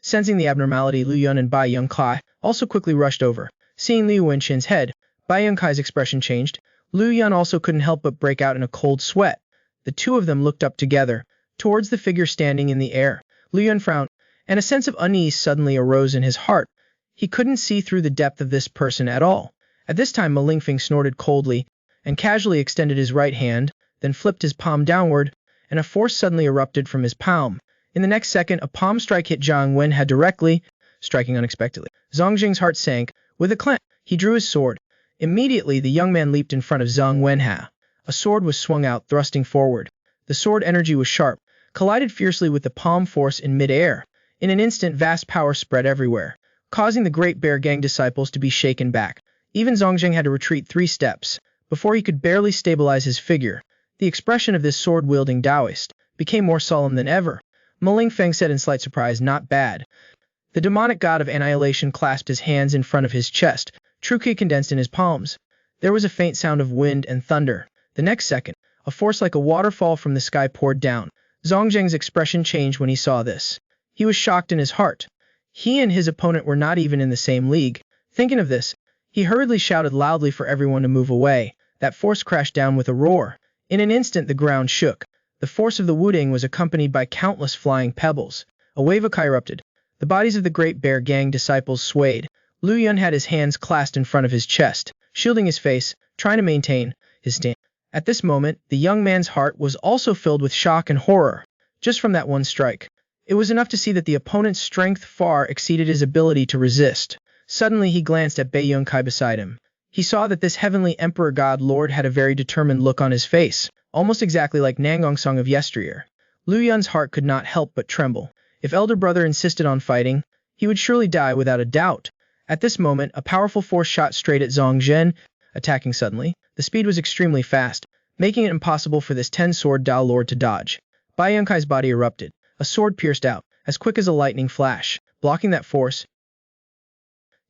Sensing the abnormality, Liu Yun and Bai Yongkai also quickly rushed over. Seeing Liu Wenqian's head, Bai Yongkai's expression changed. Liu Yun also couldn't help but break out in a cold sweat. The two of them looked up together, towards the figure standing in the air. Liu Yun frowned, and a sense of unease suddenly arose in his heart. He couldn't see through the depth of this person at all. At this time, Ma Lingfeng snorted coldly and casually extended his right hand, then flipped his palm downward, and a force suddenly erupted from his palm. In the next second, a palm strike hit Zhang Wenha directly, striking unexpectedly. Zhang Jing's heart sank. With a clank, he drew his sword. Immediately, the young man leaped in front of Zhang Wenha. A sword was swung out, thrusting forward. The sword energy was sharp, collided fiercely with the palm force in mid-air. In an instant, vast power spread everywhere, causing the Great Bear Gang disciples to be shaken back. Even Zhongzheng had to retreat 3 steps before he could barely stabilize his figure. The expression of this sword-wielding Taoist became more solemn than ever. Ma Lingfeng said in slight surprise, "Not bad." The demonic god of annihilation clasped his hands in front of his chest, true ki condensed in his palms. There was a faint sound of wind and thunder. The next second, a force like a waterfall from the sky poured down. Zhongzheng's expression changed when he saw this. He was shocked in his heart. He and his opponent were not even in the same league. Thinking of this, he hurriedly shouted loudly for everyone to move away. That force crashed down with a roar. In an instant, the ground shook. The force of the Wudang was accompanied by countless flying pebbles. A wave of chi erupted. The bodies of the Great Bear Gang disciples swayed. Liu Yun had his hands clasped in front of his chest, shielding his face, trying to maintain his stand. At this moment, the young man's heart was also filled with shock and horror. Just from that one strike, it was enough to see that the opponent's strength far exceeded his ability to resist. Suddenly, he glanced at Bai Yongkai beside him. He saw that this heavenly emperor god lord had a very determined look on his face, almost exactly like Nangong Song of yesteryear. Liu Yun's heart could not help but tremble. If elder brother insisted on fighting, he would surely die without a doubt. At this moment, a powerful force shot straight at Zhong Zhen, attacking suddenly. The speed was extremely fast, making it impossible for this 10-sword Dao Lord to dodge. Bai Yongkai's body erupted. A sword pierced out, as quick as a lightning flash, blocking that force.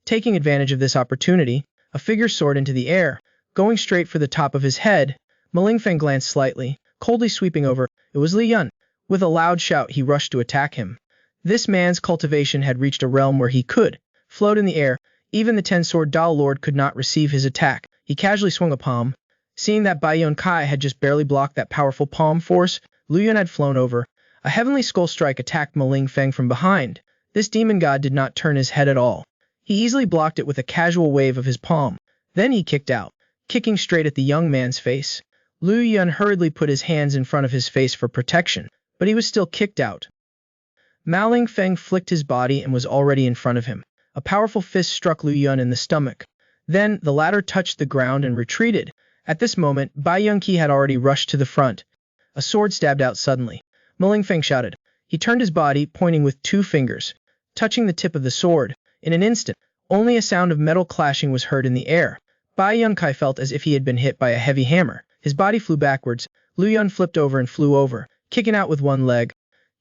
Taking advantage of this opportunity, a figure soared into the air, going straight for the top of his head. Ma Lingfeng glanced slightly, coldly sweeping over. It was Li Yun. With a loud shout, he rushed to attack him. This man's cultivation had reached a realm where he could float in the air. Even the 10-sword Dao Lord could not receive his attack. He casually swung a palm. Seeing that Bai Yongkai had just barely blocked that powerful palm force, Liu Yun had flown over. A heavenly skull strike attacked Ma Lingfeng from behind. This demon god did not turn his head at all. He easily blocked it with a casual wave of his palm. Then he kicked out, kicking straight at the young man's face. Liu Yun hurriedly put his hands in front of his face for protection, but he was still kicked out. Ma Lingfeng flicked his body and was already in front of him. A powerful fist struck Liu Yun in the stomach. Then, the latter touched the ground and retreated. At this moment, Bai Yongqi had already rushed to the front. A sword stabbed out suddenly. Ma Lingfeng shouted. He turned his body, pointing with 2 fingers, touching the tip of the sword. In an instant, only a sound of metal clashing was heard in the air. Bai Yongkai felt as if he had been hit by a heavy hammer. His body flew backwards. Liu Yun flipped over and flew over, kicking out with one leg,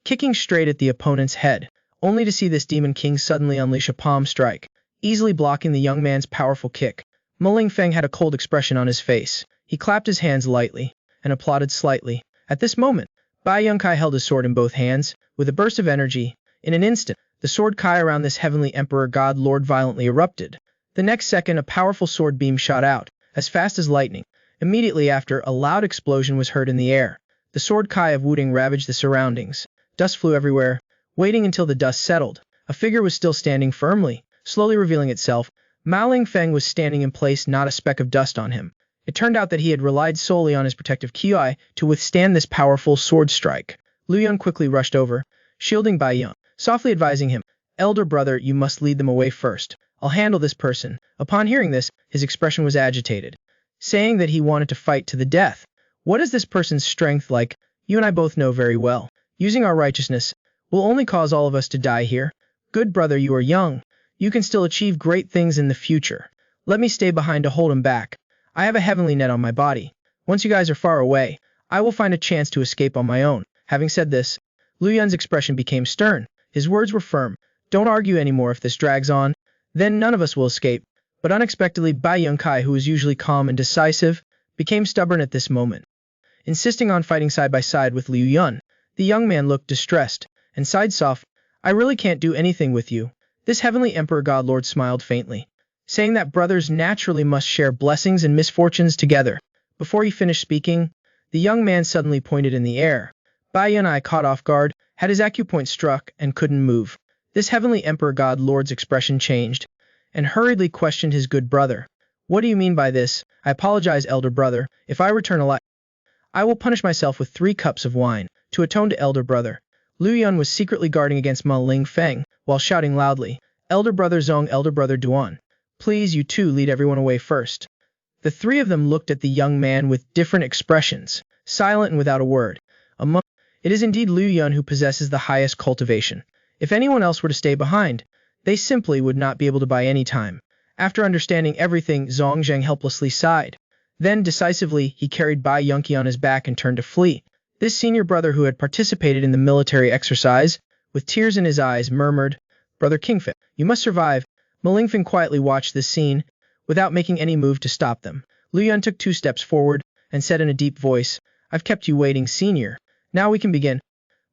kicking straight at the opponent's head, only to see this demon king suddenly unleash a palm strike, easily blocking the young man's powerful kick. Ma Lingfeng had a cold expression on his face. He clapped his hands lightly and applauded slightly. At this moment, Bai Yongkai held his sword in both hands. With a burst of energy, in an instant, the sword kai around this heavenly emperor god lord violently erupted. The next second, a powerful sword beam shot out, as fast as lightning. Immediately after, a loud explosion was heard in the air. The sword kai of Wudang ravaged the surroundings. Dust flew everywhere. Waiting until the dust settled, a figure was still standing firmly, slowly revealing itself. Ma Lingfeng was standing in place, not a speck of dust on him. It turned out that he had relied solely on his protective ki to withstand this powerful sword strike. Liu Yun quickly rushed over, shielding Bai Yong, softly advising him, "Elder brother, you must lead them away first. I'll handle this person." Upon hearing this, his expression was agitated, saying that he wanted to fight to the death. "What is this person's strength like? You and I both know very well. Using our righteousness will only cause all of us to die here. Good brother, you are young. You can still achieve great things in the future. Let me stay behind to hold him back. I have a heavenly net on my body. Once you guys are far away, I will find a chance to escape on my own." Having said this, Liu Yun's expression became stern. His words were firm. Don't argue anymore if this drags on. Then none of us will escape. But unexpectedly, Bai Yongkai, who was usually calm and decisive, became stubborn at this moment, insisting on fighting side by side with Liu Yun. The young man looked distressed and sighed softly. I really can't do anything with you. This heavenly Emperor Godlord smiled faintly, saying that brothers naturally must share blessings and misfortunes together. Before he finished speaking, the young man suddenly pointed in the air. Bai Yunai, caught off guard, had his acupoint struck and couldn't move. This heavenly Emperor Godlord's expression changed, and hurriedly questioned his good brother. What do you mean by this? I apologize, elder brother. If I return alive, I will punish myself with 3 cups of wine, to atone to elder brother. Liu Yun was secretly guarding against Ma Ling Feng, while shouting loudly, Elder brother Zong, elder brother Duan. Please, you two lead everyone away first. The 3 of them looked at the young man with different expressions, silent and without a word. It is indeed Liu Yun who possesses the highest cultivation. If anyone else were to stay behind, they simply would not be able to buy any time. After understanding everything, Zong Zheng helplessly sighed. Then, decisively, he carried Bai Yunqi on his back and turned to flee. This senior brother, who had participated in the military exercise, with tears in his eyes, murmured, Brother Kingfei, you must survive. Ma Lingfeng quietly watched this scene, without making any move to stop them. Liu Yun took 2 steps forward, and said in a deep voice, I've kept you waiting, senior. Now we can begin.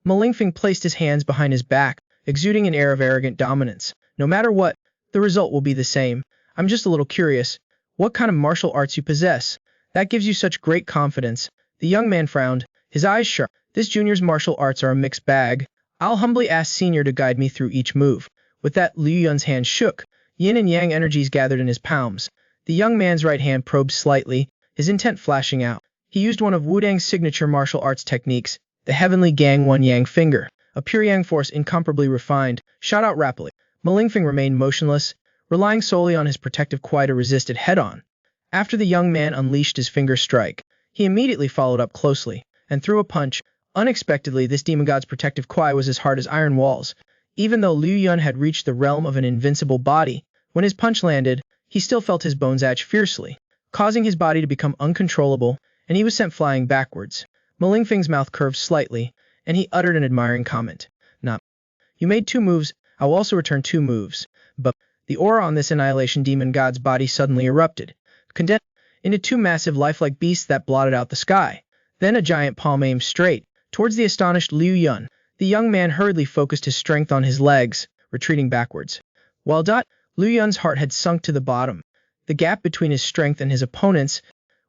Ma Lingfeng placed his hands behind his back, exuding an air of arrogant dominance. No matter what, the result will be the same. I'm just a little curious. What kind of martial arts you possess? That gives you such great confidence. The young man frowned, his eyes sharp. This junior's martial arts are a mixed bag. I'll humbly ask senior to guide me through each move. With that, Liu Yun's hand shook. Yin and yang energies gathered in his palms. The young man's right hand probed slightly, his intent flashing out. He used one of Wudang's signature martial arts techniques, the heavenly Gang One Yang finger. A pure yang force, incomparably refined, shot out rapidly. Ma Lingfeng remained motionless, relying solely on his protective Kui to resist it head-on. After the young man unleashed his finger strike, he immediately followed up closely, and threw a punch. Unexpectedly, this demon god's protective Kui was as hard as iron walls. Even though Liu Yun had reached the realm of an invincible body, when his punch landed, he still felt his bones edge fiercely, causing his body to become uncontrollable, and he was sent flying backwards. Ma Lingfeng's mouth curved slightly, and he uttered an admiring comment. Nah. You made 2 moves, I will also return 2 moves. But the aura on this annihilation demon god's body suddenly erupted, condensed into 2 massive lifelike beasts that blotted out the sky. Then a giant palm aimed straight towards the astonished Liu Yun. The young man hurriedly focused his strength on his legs, retreating backwards. While Liu Yun's heart had sunk to the bottom. The gap between his strength and his opponent's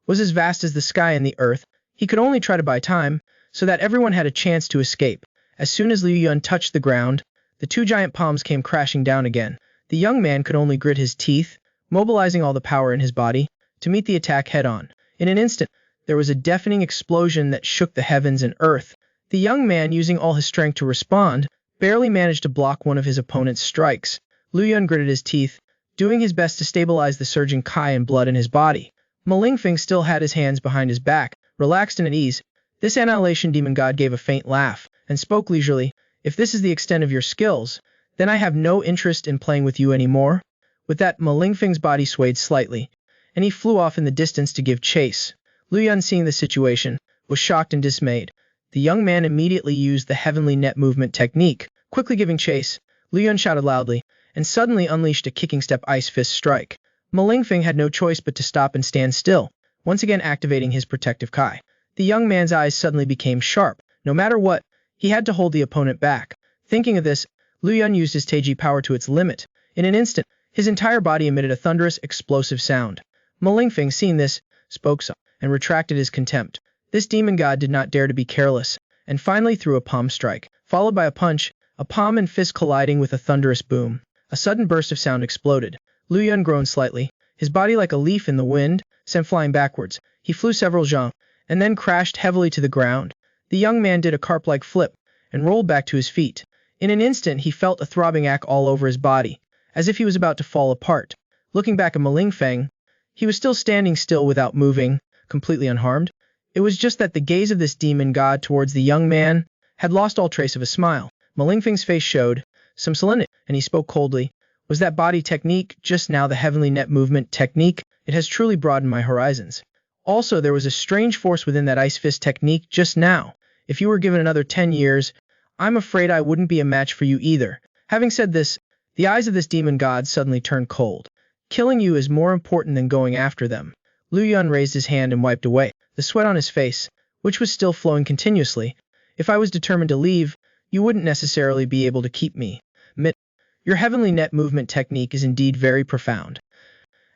was as vast as the sky and the earth. He could only try to buy time, so that everyone had a chance to escape. As soon as Liu Yun touched the ground, the 2 giant palms came crashing down again. The young man could only grit his teeth, mobilizing all the power in his body, to meet the attack head-on. In an instant, there was a deafening explosion that shook the heavens and earth. The young man, using all his strength to respond, barely managed to block one of his opponent's strikes. Liu Yun gritted his teeth, doing his best to stabilize the surging Kai and blood in his body. Ma Lingfeng still had his hands behind his back, relaxed and at ease. This annihilation demon god gave a faint laugh, and spoke leisurely, If this is the extent of your skills, then I have no interest in playing with you anymore. With that, Ma Lingfeng's body swayed slightly, and he flew off in the distance to give chase. Liu Yun, seeing the situation, was shocked and dismayed. The young man immediately used the heavenly net movement technique, quickly giving chase. Liu Yun shouted loudly, and suddenly unleashed a kicking step ice fist strike. Ma Lingfeng had no choice but to stop and stand still, once again activating his protective Kai. The young man's eyes suddenly became sharp. No matter what, he had to hold the opponent back. Thinking of this, Liu Yun used his Taiji power to its limit. In an instant, his entire body emitted a thunderous, explosive sound. Ma Lingfeng, seeing this, spoke up and retracted his contempt. This demon god did not dare to be careless, and finally threw a palm strike, followed by a punch, a palm and fist colliding with a thunderous boom. A sudden burst of sound exploded. Liu Yun groaned slightly, his body like a leaf in the wind, sent flying backwards. He flew several zhang, and then crashed heavily to the ground. The young man did a carp-like flip, and rolled back to his feet. In an instant he felt a throbbing ache all over his body, as if he was about to fall apart. Looking back at Ma Lingfeng, he was still standing still without moving, completely unharmed. It was just that the gaze of this demon god towards the young man had lost all trace of a smile. Ma Lingfeng's face showed some solemnity, and he spoke coldly. Was that body technique just now the heavenly net movement technique? It has truly broadened my horizons. Also, there was a strange force within that ice fist technique just now. If you were given another 10 years, I'm afraid I wouldn't be a match for you either. Having said this, The eyes of this demon god suddenly turned cold. Killing you is more important than going after them. Liu Yun raised his hand and wiped away the sweat on his face, which was still flowing continuously. If I was determined to leave, you wouldn't necessarily be able to keep me. Your heavenly net movement technique is indeed very profound.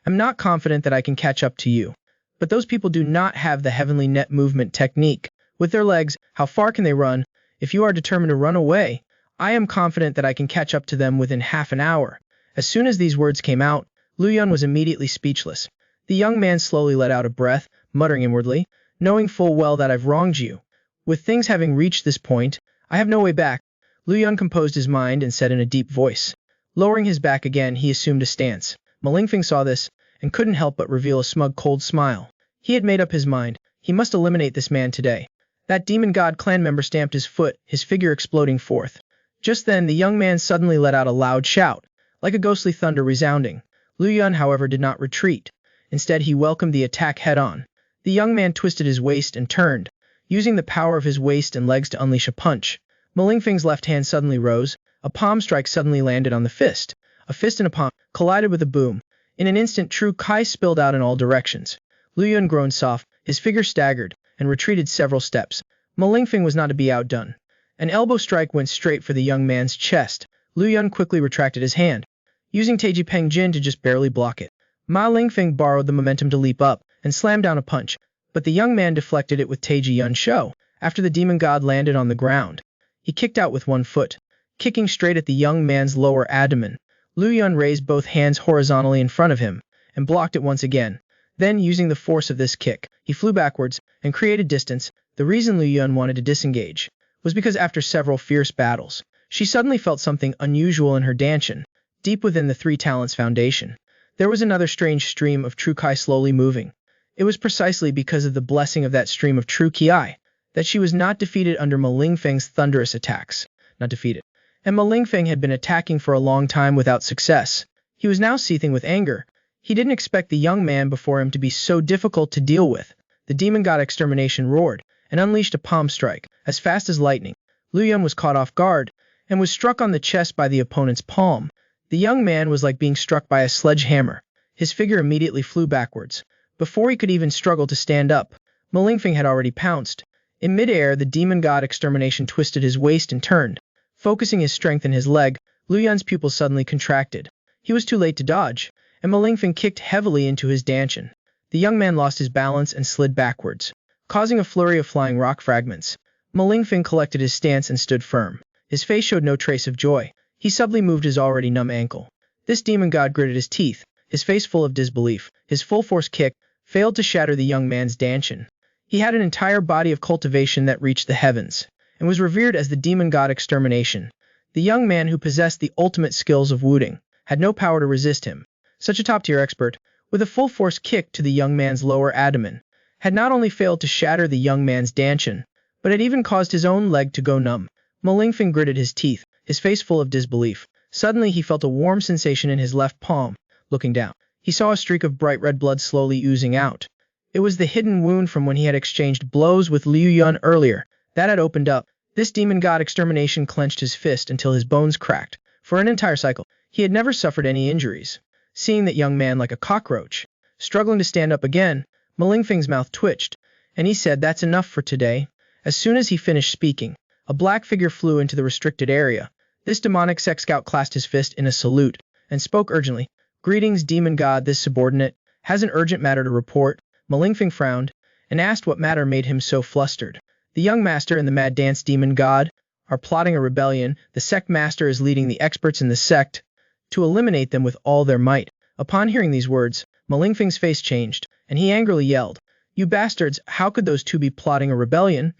I'm not confident that I can catch up to you. But those people do not have the heavenly net movement technique. With their legs, how far can they run? If you are determined to run away, I am confident that I can catch up to them within half an hour. As soon as these words came out, Liu Yun was immediately speechless. The young man slowly let out a breath, muttering inwardly, knowing full well that I've wronged you. With things having reached this point, I have no way back. Liu Yun composed his mind and said in a deep voice. Lowering his back again, he assumed a stance. Ma Lingfeng saw this, and couldn't help but reveal a smug cold smile. He had made up his mind. He must eliminate this man today. That demon god clan member stamped his foot, his figure exploding forth. Just then, the young man suddenly let out a loud shout, like a ghostly thunder resounding. Liu Yun, however, did not retreat. Instead, he welcomed the attack head-on. The young man twisted his waist and turned, using the power of his waist and legs to unleash a punch. Ma Lingfeng's left hand suddenly rose. A palm strike suddenly landed on the fist. A fist and a palm collided with a boom. In an instant, true Kai spilled out in all directions. Liu Yun groaned soft, his figure staggered, and retreated several steps. Ma Lingfeng was not to be outdone. An elbow strike went straight for the young man's chest. Liu Yun quickly retracted his hand, using Taiji Peng Jin to just barely block it. Ma Lingfeng borrowed the momentum to leap up and slam down a punch, but the young man deflected it with Taiji Yun Shou. After the demon god landed on the ground, he kicked out with one foot, kicking straight at the young man's lower abdomen. Liu Yun raised both hands horizontally in front of him and blocked it once again. Then, using the force of this kick, he flew backwards and created distance. The reason Liu Yun wanted to disengage was because after several fierce battles, she suddenly felt something unusual in her dancing. Deep within the Three Talents Foundation, there was another strange stream of true Kai slowly moving. It was precisely because of the blessing of that stream of true Ki that she was not defeated under Ma Lingfeng's thunderous attacks. Not defeated. And Ma Lingfeng had been attacking for a long time without success. He was now seething with anger. He didn't expect the young man before him to be so difficult to deal with. The demon god extermination roared and unleashed a palm strike as fast as lightning. Liu Yun was caught off guard and was struck on the chest by the opponent's palm. The young man was like being struck by a sledgehammer. His figure immediately flew backwards. Before he could even struggle to stand up, Ma Lingfeng had already pounced. In midair, the demon god extermination twisted his waist and turned. Focusing his strength in his leg, Liu Yun's pupils suddenly contracted. He was too late to dodge, and Ma Lingfeng kicked heavily into his dantian. The young man lost his balance and slid backwards, causing a flurry of flying rock fragments. Ma Lingfeng collected his stance and stood firm. His face showed no trace of joy. He subtly moved his already numb ankle. This demon god gritted his teeth, his face full of disbelief. His full-force kick failed to shatter the young man's dantian. He had an entire body of cultivation that reached the heavens, and was revered as the demon god extermination. The young man who possessed the ultimate skills of Wudang had no power to resist him. Such a top-tier expert, with a full-force kick to the young man's lower abdomen, had not only failed to shatter the young man's dantian, but had even caused his own leg to go numb. Ma Lingfeng gritted his teeth, his face full of disbelief. Suddenly he felt a warm sensation in his left palm. Looking down, he saw a streak of bright red blood slowly oozing out. It was the hidden wound from when he had exchanged blows with Liu Yun earlier. That had opened up. This demon god extermination clenched his fist until his bones cracked. For an entire cycle, he had never suffered any injuries. Seeing that young man like a cockroach, struggling to stand up again, Ma Lingfeng's mouth twitched, and he said, "That's enough for today." As soon as he finished speaking, a black figure flew into the restricted area. This demonic sect scout clasped his fist in a salute and spoke urgently. "Greetings, demon god. This subordinate has an urgent matter to report." Ma Lingfeng frowned and asked what matter made him so flustered. "The young master and the mad dance demon god are plotting a rebellion. The sect master is leading the experts in the sect to eliminate them with all their might." Upon hearing these words, Ma Lingfeng's face changed, and he angrily yelled, "You bastards, how could those two be plotting a rebellion?"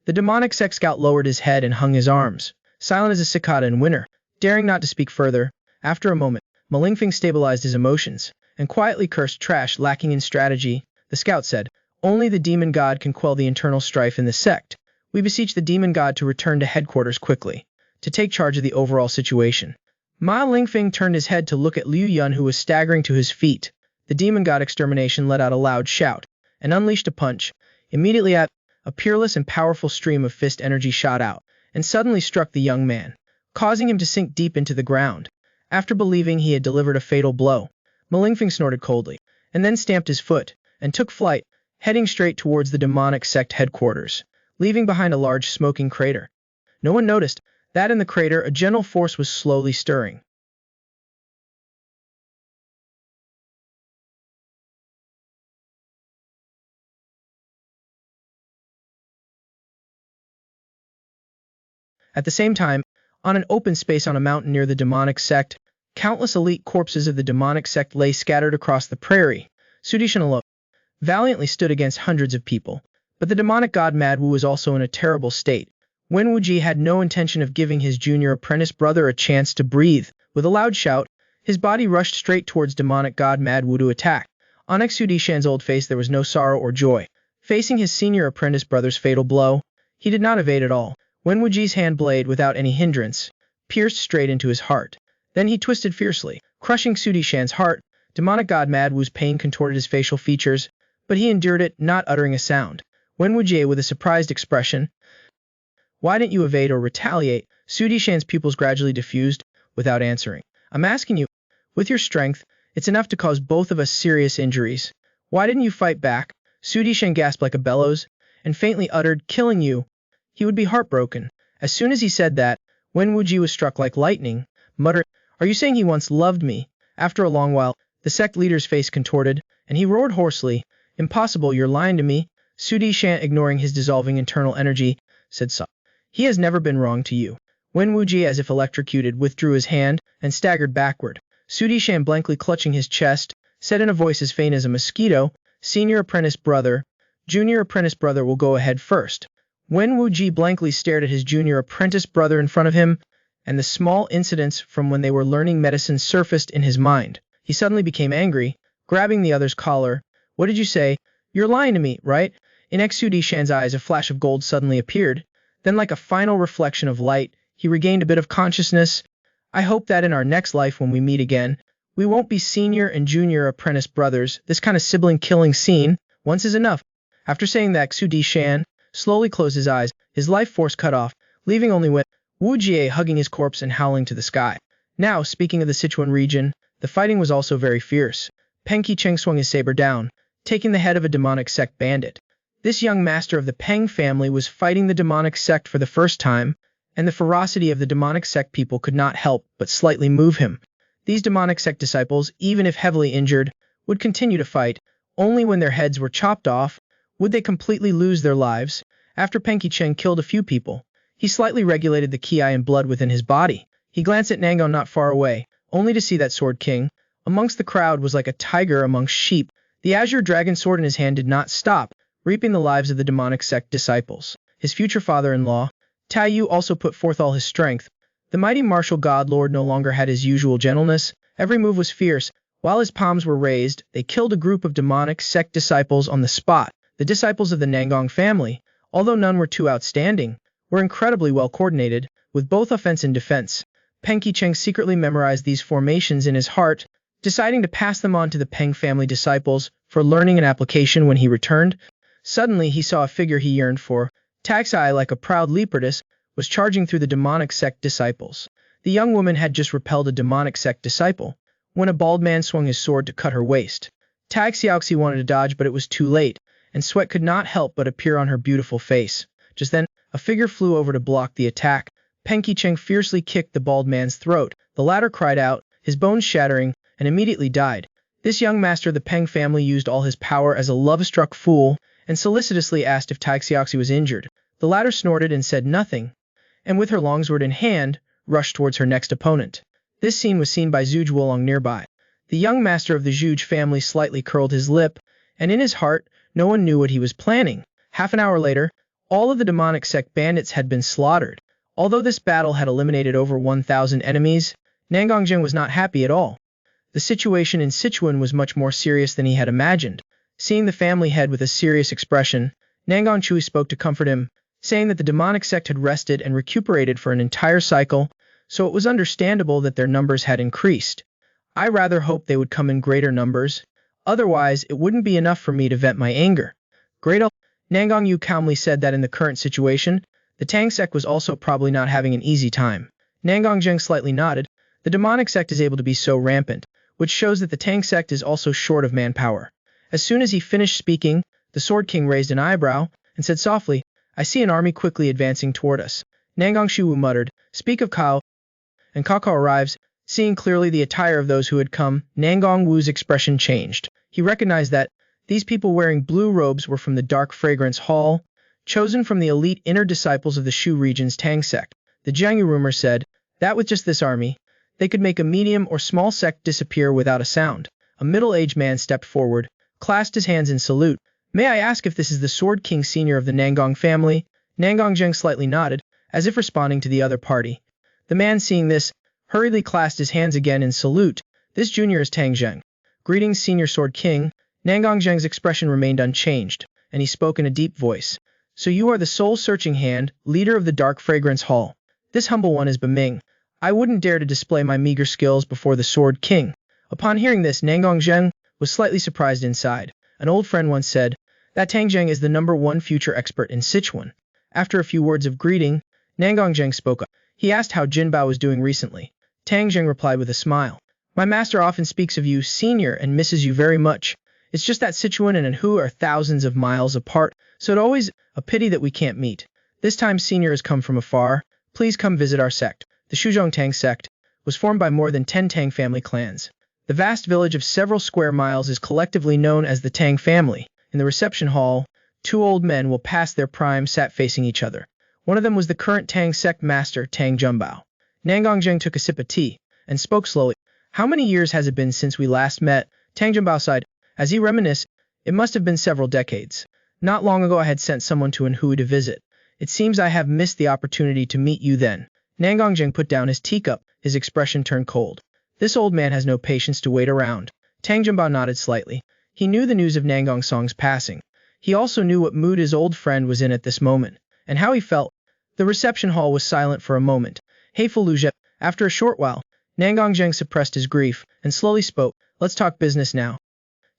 The demonic sect scout lowered his head and hung his arms, silent as a cicada in winter, daring not to speak further. After a moment, Ma Lingfeng stabilized his emotions and quietly cursed trash lacking in strategy. The scout said, "Only the demon god can quell the internal strife in the sect. We beseech the demon god to return to headquarters quickly, to take charge of the overall situation." Ma Lingfeng turned his head to look at Liu Yun, who was staggering to his feet. The demon god extermination let out a loud shout and unleashed a punch. Immediately a peerless and powerful stream of fist energy shot out and suddenly struck the young man, causing him to sink deep into the ground. After believing he had delivered a fatal blow, Malingfeng snorted coldly, and then stamped his foot, and took flight, heading straight towards the demonic sect headquarters, leaving behind a large smoking crater. No one noticed that in the crater a gentle force was slowly stirring. At the same time, on an open space on a mountain near the demonic sect, countless elite corpses of the demonic sect lay scattered across the prairie. Sudishan alone valiantly stood against hundreds of people, but the demonic god Manhwa was also in a terrible state. Wen Wuji had no intention of giving his junior apprentice brother a chance to breathe. With a loud shout, his body rushed straight towards demonic god Manhwa to attack. On Sudishan's old face there was no sorrow or joy. Facing his senior apprentice brother's fatal blow, he did not evade at all. Wen Wuji's hand blade, without any hindrance, pierced straight into his heart. Then he twisted fiercely, crushing Sudishan's heart. Demonic god Manhwa's pain contorted his facial features, but he endured it, not uttering a sound. Wen Wuji, with a surprised expression, "Why didn't you evade or retaliate?" Sudishan's pupils gradually diffused, without answering. "I'm asking you, with your strength, it's enough to cause both of us serious injuries. Why didn't you fight back?" Sudishan gasped like a bellows, and faintly uttered, "Killing you." He would be heartbroken. As soon as he said that, Wen Wuji was struck like lightning, muttering, "Are you saying he once loved me?" After a long while, the sect leader's face contorted, and he roared hoarsely, "Impossible, you're lying to me." Sudishan, ignoring his dissolving internal energy, said so. "He has never been wrong to you." Wen Wuji, as if electrocuted, withdrew his hand and staggered backward. Sudishan, blankly clutching his chest, said in a voice as faint as a mosquito, "Senior apprentice brother, junior apprentice brother will go ahead first." Wen Wuji blankly stared at his junior apprentice brother in front of him, and the small incidents from when they were learning medicine surfaced in his mind. He suddenly became angry, grabbing the other's collar. "What did you say? You're lying to me, right?" In Sudishan's eyes a flash of gold suddenly appeared. Then, like a final reflection of light, he regained a bit of consciousness. "I hope that in our next life when we meet again, we won't be senior and junior apprentice brothers. This kind of sibling killing scene, once is enough." After saying that, Sudishan slowly closed his eyes, his life force cut off, leaving only Wen Wuji hugging his corpse and howling to the sky. Now, speaking of the Sichuan region, the fighting was also very fierce. Peng Qicheng swung his saber down, taking the head of a demonic sect bandit. This young master of the Peng family was fighting the demonic sect for the first time, and the ferocity of the demonic sect people could not help but slightly move him. These demonic sect disciples, even if heavily injured, would continue to fight. Only when their heads were chopped off would they completely lose their lives. After Peng Qicheng killed a few people, he slightly regulated the ki and blood within his body. He glanced at Nangang not far away, only to see that Sword King, amongst the crowd, was like a tiger amongst sheep. The azure dragon sword in his hand did not stop, reaping the lives of the demonic sect disciples. His future father-in-law, Tai Yu, also put forth all his strength. The mighty martial god lord no longer had his usual gentleness. Every move was fierce. While his palms were raised, they killed a group of demonic sect disciples on the spot. The disciples of the Nangang family, although none were too outstanding, were incredibly well coordinated, with both offense and defense. Peng Qicheng secretly memorized these formations in his heart, deciding to pass them on to the Peng family disciples for learning and application when he returned. Suddenly he saw a figure he yearned for. Taxi, like a proud leopardess, was charging through the demonic sect disciples. The young woman had just repelled a demonic sect disciple, when a bald man swung his sword to cut her waist. Taxiaoxi wanted to dodge, but it was too late, and sweat could not help but appear on her beautiful face. Just then, a figure flew over to block the attack. Peng Qicheng fiercely kicked the bald man's throat. The latter cried out, his bones shattering, and immediately died. This young master of the Peng family used all his power as a love-struck fool, and solicitously asked if Taxiaoxi was injured. The latter snorted and said nothing, and with her longsword in hand, rushed towards her next opponent. This scene was seen by Zhuge Wolong nearby. The young master of the Zhuge family slightly curled his lip, and in his heart, no one knew what he was planning. Half an hour later, all of the demonic sect bandits had been slaughtered. Although this battle had eliminated over 1,000 enemies, Nangangjeng was not happy at all. The situation in Sichuan was much more serious than he had imagined. Seeing the family head with a serious expression, Nangang Chui spoke to comfort him, saying that the demonic sect had rested and recuperated for an entire cycle, so it was understandable that their numbers had increased. "I rather hoped they would come in greater numbers, otherwise it wouldn't be enough for me to vent my anger." Nangang Yu calmly said that in the current situation, the Tang sect was also probably not having an easy time. Nangang Zheng slightly nodded. The demonic sect is able to be so rampant, which shows that the Tang sect is also short of manpower. As soon as he finished speaking, the Sword King raised an eyebrow and said softly, "I see an army quickly advancing toward us." Nangang Shuwu muttered, "Speak of Kao," and Kao arrives. Seeing clearly the attire of those who had come, Nangang Wu's expression changed. He recognized that these people wearing blue robes were from the Dark Fragrance Hall, chosen from the elite inner disciples of the Shu region's Tang sect. The Jiangyu rumor said that with just this army, they could make a medium or small sect disappear without a sound. A middle-aged man stepped forward, clasped his hands in salute. "May I ask if this is the Sword King Senior of the Nangang family?" Nangang Zheng slightly nodded, as if responding to the other party. The man, seeing this, hurriedly clasped his hands again in salute. "This junior is Tang Zheng." "Greetings, Senior Sword King." Nangang Zheng's expression remained unchanged, and he spoke in a deep voice. "So you are the soul-searching hand, leader of the Dark Fragrance Hall. This humble one is Biming. I wouldn't dare to display my meager skills before the Sword King." Upon hearing this, Nangang Zheng was slightly surprised inside. An old friend once said that Tang Zheng is the #1 future expert in Sichuan. After a few words of greeting, Nangang Zheng spoke up. He asked how Jinbao was doing recently. Tang Zheng replied with a smile. "My master often speaks of you, Senior, and misses you very much. It's just that Sichuan and Anhui are thousands of miles apart, so it's always a pity that we can't meet. This time Senior has come from afar. Please come visit our sect." The Shuzhong Tang sect was formed by more than 10 Tang family clans. The vast village of several square miles is collectively known as the Tang family. In the reception hall, 2 old men will pass their prime sat facing each other. One of them was the current Tang sect master, Tang Junbao. Nangang Zheng took a sip of tea and spoke slowly. "How many years has it been since we last met?" Tang Junbao sighed. As he reminisced, it must have been several decades. "Not long ago I had sent someone to Anhui to visit. It seems I have missed the opportunity to meet you then." Nangang Zheng put down his teacup, his expression turned cold. This old man has no patience to wait around. Tang Junbao nodded slightly. He knew the news of Nangang Song's passing. He also knew what mood his old friend was in at this moment, and how he felt. The reception hall was silent for a moment. "Hey Fallujah." After a short while, Nangang Zheng suppressed his grief and slowly spoke. "Let's talk business now."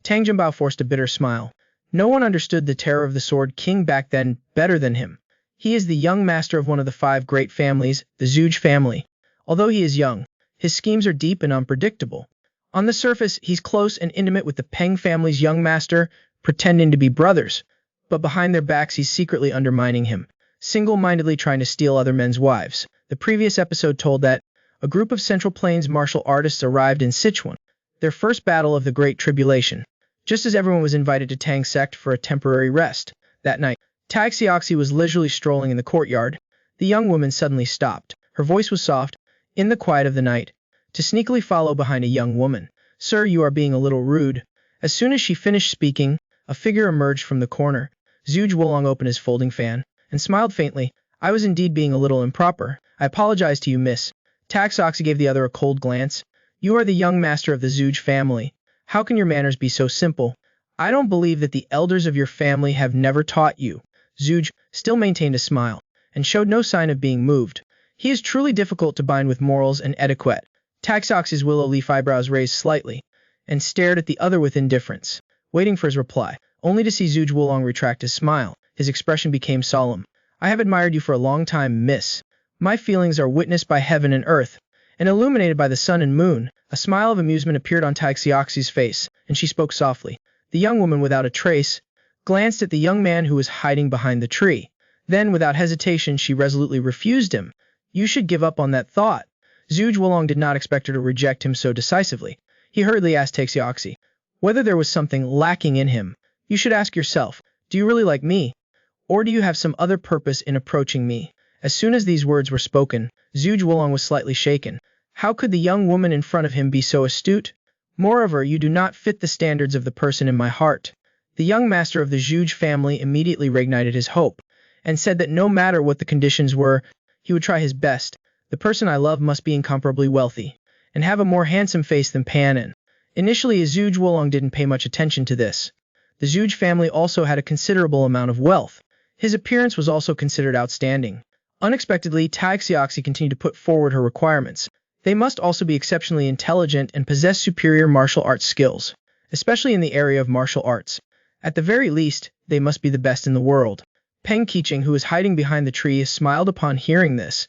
Tang Junbao forced a bitter smile. No one understood the terror of the Sword King back then better than him. He is the young master of one of the 5 great families, the Zhuge family. Although he is young, his schemes are deep and unpredictable. On the surface, he's close and intimate with the Peng family's young master, pretending to be brothers. But behind their backs he's secretly undermining him, single-mindedly trying to steal other men's wives. The previous episode told that a group of Central Plains martial artists arrived in Sichuan, their first battle of the Great Tribulation, just as everyone was invited to Tang sect for a temporary rest. That night, Tag Xiaoxi was leisurely strolling in the courtyard. The young woman suddenly stopped. Her voice was soft, in the quiet of the night, to sneakily follow behind a young woman. "Sir, you are being a little rude." As soon as she finished speaking, a figure emerged from the corner. Zhuge Wolong opened his folding fan and smiled faintly. "I was indeed being a little improper. I apologize to you, miss." Tag Xiaoxi gave the other a cold glance. "You are the young master of the Zhuge family. How can your manners be so simple? I don't believe that the elders of your family have never taught you." Zhuge still maintained a smile and showed no sign of being moved. He is truly difficult to bind with morals and etiquette. Tag Xiaoxi's willow leaf eyebrows raised slightly and stared at the other with indifference, waiting for his reply, only to see Zhuge Wolong retract his smile. His expression became solemn. "I have admired you for a long time, miss. My feelings are witnessed by heaven and earth, and illuminated by the sun and moon." A smile of amusement appeared on Tag Xiaoxi's face, and she spoke softly. The young woman, without a trace, glanced at the young man who was hiding behind the tree. Then, without hesitation, she resolutely refused him. "You should give up on that thought." Zhuge Wolong did not expect her to reject him so decisively. He hurriedly asked Tag Xiaoxi whether there was something lacking in him. "You should ask yourself, do you really like me? Or do you have some other purpose in approaching me?" As soon as these words were spoken, Zhuge Wolong was slightly shaken. How could the young woman in front of him be so astute? "Moreover, you do not fit the standards of the person in my heart." The young master of the Zhuge family immediately reignited his hope, and said that no matter what the conditions were, he would try his best. "The person I love must be incomparably wealthy, and have a more handsome face than Panin." Initially, Zhuge Wolong didn't pay much attention to this. The Zhuge family also had a considerable amount of wealth. His appearance was also considered outstanding. Unexpectedly, Tag Xiaoxi continued to put forward her requirements. They must also be exceptionally intelligent and possess superior martial arts skills, especially in the area of martial arts. At the very least, they must be the best in the world. Peng Qiqing, who was hiding behind the tree, smiled upon hearing this.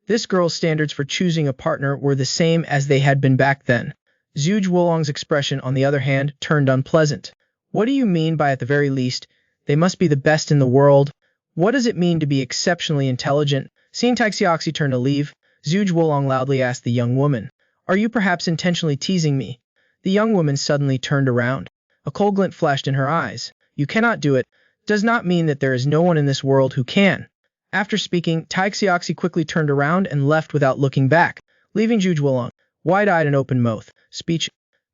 This girl's standards for choosing a partner were the same as they had been back then. Zhuge Wolong's expression, on the other hand, turned unpleasant. What do you mean by at the very least, they must be the best in the world? What does it mean to be exceptionally intelligent? Seeing Taixiaoxi turn to leave, Zhuge Wolong loudly asked the young woman, "Are you perhaps intentionally teasing me?" The young woman suddenly turned around. A cold glint flashed in her eyes. "You cannot do it. Does not mean that there is no one in this world who can." After speaking, Taixiaoxi quickly turned around and left without looking back, leaving Zhuge Wolong wide-eyed and open-mouthed. Speech.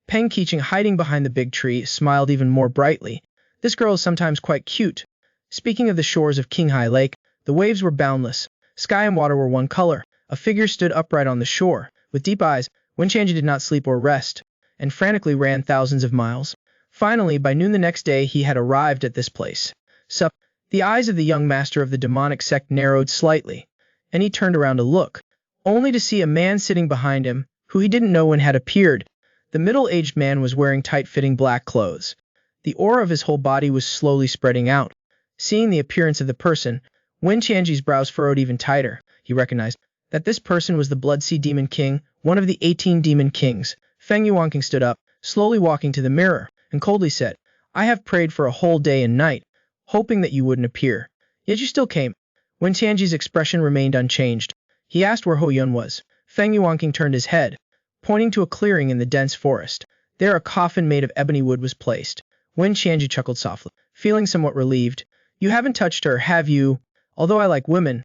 Peng Qiqing, hiding behind the big tree, smiled even more brightly. "This girl is sometimes quite cute." Speaking of the shores of Qinghai Lake, the waves were boundless. Sky and water were one color. A figure stood upright on the shore, with deep eyes. Wenqianji did not sleep or rest, and frantically ran thousands of miles. Finally, by noon the next day, he had arrived at this place. Sup. The eyes of the young master of the demonic sect narrowed slightly, and he turned around to look, only to see a man sitting behind him, who he didn't know when had appeared. The middle-aged man was wearing tight-fitting black clothes. The aura of his whole body was slowly spreading out. Seeing the appearance of the person, Wen Qianji's brows furrowed even tighter. He recognized that this person was the Blood Sea Demon King, one of the 18 demon kings. Feng Yuanqing stood up, slowly walking to the mirror, and coldly said, "I have prayed for a whole day and night, hoping that you wouldn't appear. Yet you still came." Wen Tianji's expression remained unchanged. He asked where Ho Yun was. Feng Yuanqing turned his head, pointing to a clearing in the dense forest. There a coffin made of ebony wood was placed. Wen Tianji chuckled softly, feeling somewhat relieved. "You haven't touched her, have you? Although I like women,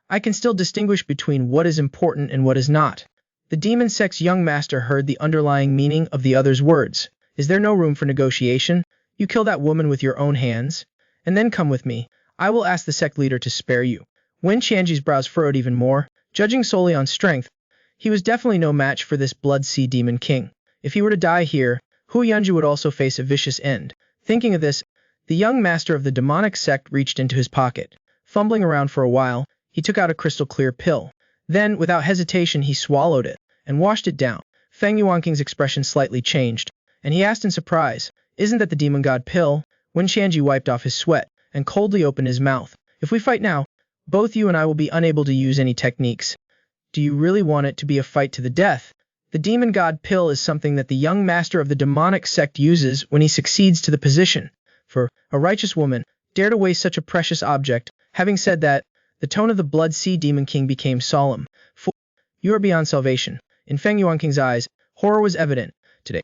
I can still distinguish between what is important and what is not." The demon sect's young master heard the underlying meaning of the other's words. "Is there no room for negotiation? You kill that woman with your own hands, and then come with me. I will ask the sect leader to spare you." Wen Qianji's brows furrowed even more. Judging solely on strength, he was definitely no match for this Blood Sea Demon King. If he were to die here, Hu Yunju would also face a vicious end. Thinking of this, the young master of the demonic sect reached into his pocket. Fumbling around for a while, he took out a crystal-clear pill. Then, without hesitation, he swallowed it and washed it down. Feng Yuanqing's expression slightly changed, and he asked in surprise, "Isn't that the demon god pill?" Wen Qianji wiped off his sweat and coldly opened his mouth. "If we fight now, both you and I will be unable to use any techniques. Do you really want it to be a fight to the death?" The demon god pill is something that the young master of the demonic sect uses when he succeeds to the position. For a righteous woman, dare to waste such a precious object. Having said that, the tone of the Blood Sea Demon King became solemn. "For you are beyond salvation." In Feng Yuanqing's eyes, horror was evident. "Today,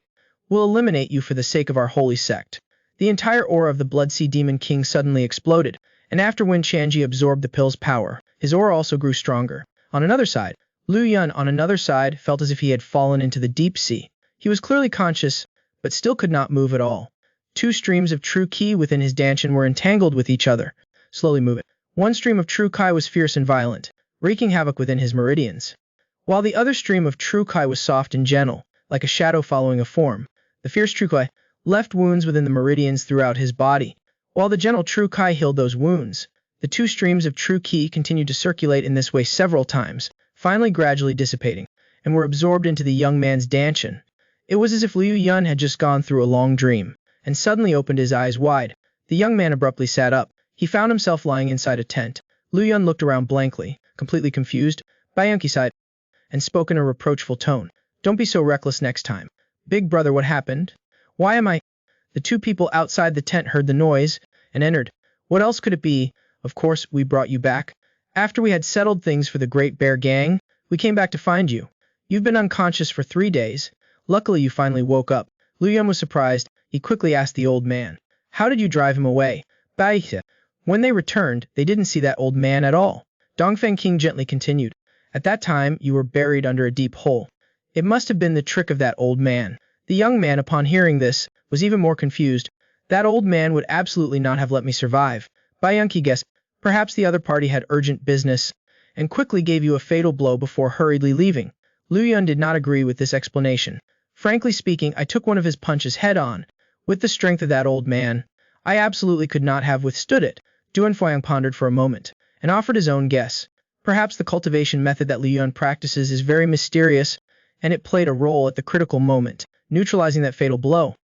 we'll eliminate you for the sake of our holy sect." The entire aura of the Blood Sea Demon King suddenly exploded, and after Wen Qianji absorbed the pill's power, his aura also grew stronger. On another side, Lu Yun on another side felt as if he had fallen into the deep sea. He was clearly conscious, but still could not move at all. Two streams of true Qi within his dantian were entangled with each other, slowly moving. One stream of true Qi was fierce and violent, wreaking havoc within his meridians, while the other stream of true Qi was soft and gentle, like a shadow following a form. The fierce true Qi left wounds within the meridians throughout his body, while the gentle true Qi healed those wounds. The two streams of true Qi continued to circulate in this way several times, finally gradually dissipating, and were absorbed into the young man's dantian. It was as if Liu Yun had just gone through a long dream, and suddenly opened his eyes wide. The young man abruptly sat up. He found himself lying inside a tent. Liu Yun looked around blankly, completely confused. Baiyunqi sighed, and spoke in a reproachful tone. "Don't be so reckless next time." "Big brother, what happened? Why am I—" The two people outside the tent heard the noise, and entered. "What else could it be? Of course, we brought you back. After we had settled things for the Great Bear Gang, we came back to find you. You've been unconscious for 3 days. Luckily, you finally woke up." Liu Yun was surprised. He quickly asked the old man, "How did you drive him away?" "Bai." When they returned, they didn't see that old man at all. Dongfeng King gently continued, "At that time, you were buried under a deep hole. It must have been the trick of that old man." The young man, upon hearing this, was even more confused. "That old man would absolutely not have let me survive." Baiyunqi guessed, "Perhaps the other party had urgent business, and quickly gave you a fatal blow before hurriedly leaving." Liu Yun did not agree with this explanation. "Frankly speaking, I took one of his punches head-on. With the strength of that old man, I absolutely could not have withstood it." Duanfuang pondered for a moment, and offered his own guess. "Perhaps the cultivation method that Liu Yun practices is very mysterious, and it played a role at the critical moment, neutralizing that fatal blow."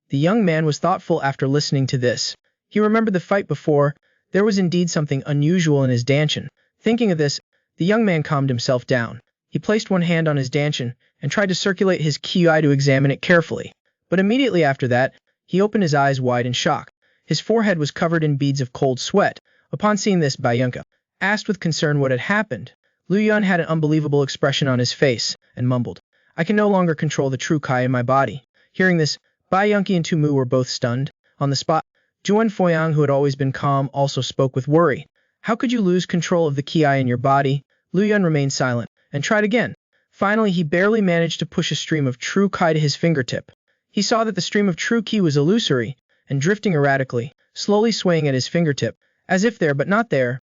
The young man was thoughtful after listening to this. He remembered the fight before. There was indeed something unusual in his dantian. Thinking of this, The young man calmed himself down. He placed one hand on his dantian and tried to circulate his ki to examine it carefully. But immediately after that, he opened his eyes wide in shock. His forehead was covered in beads of cold sweat. Upon seeing this, Bai Yunke asked with concern what had happened. Lu Yun had an unbelievable expression on his face and mumbled, "I can no longer control the true Kai in my body." Hearing this, Bai Yunke and Tu Mu were both stunned. On the spot, Juan Foyang, who had always been calm, also spoke with worry. "How could you lose control of the Ki in your body?" Lu Yun remained silent and tried again. Finally, he barely managed to push a stream of true Ki to his fingertip. He saw that the stream of true Ki was illusory and drifting erratically, slowly swaying at his fingertip, as if there but not there.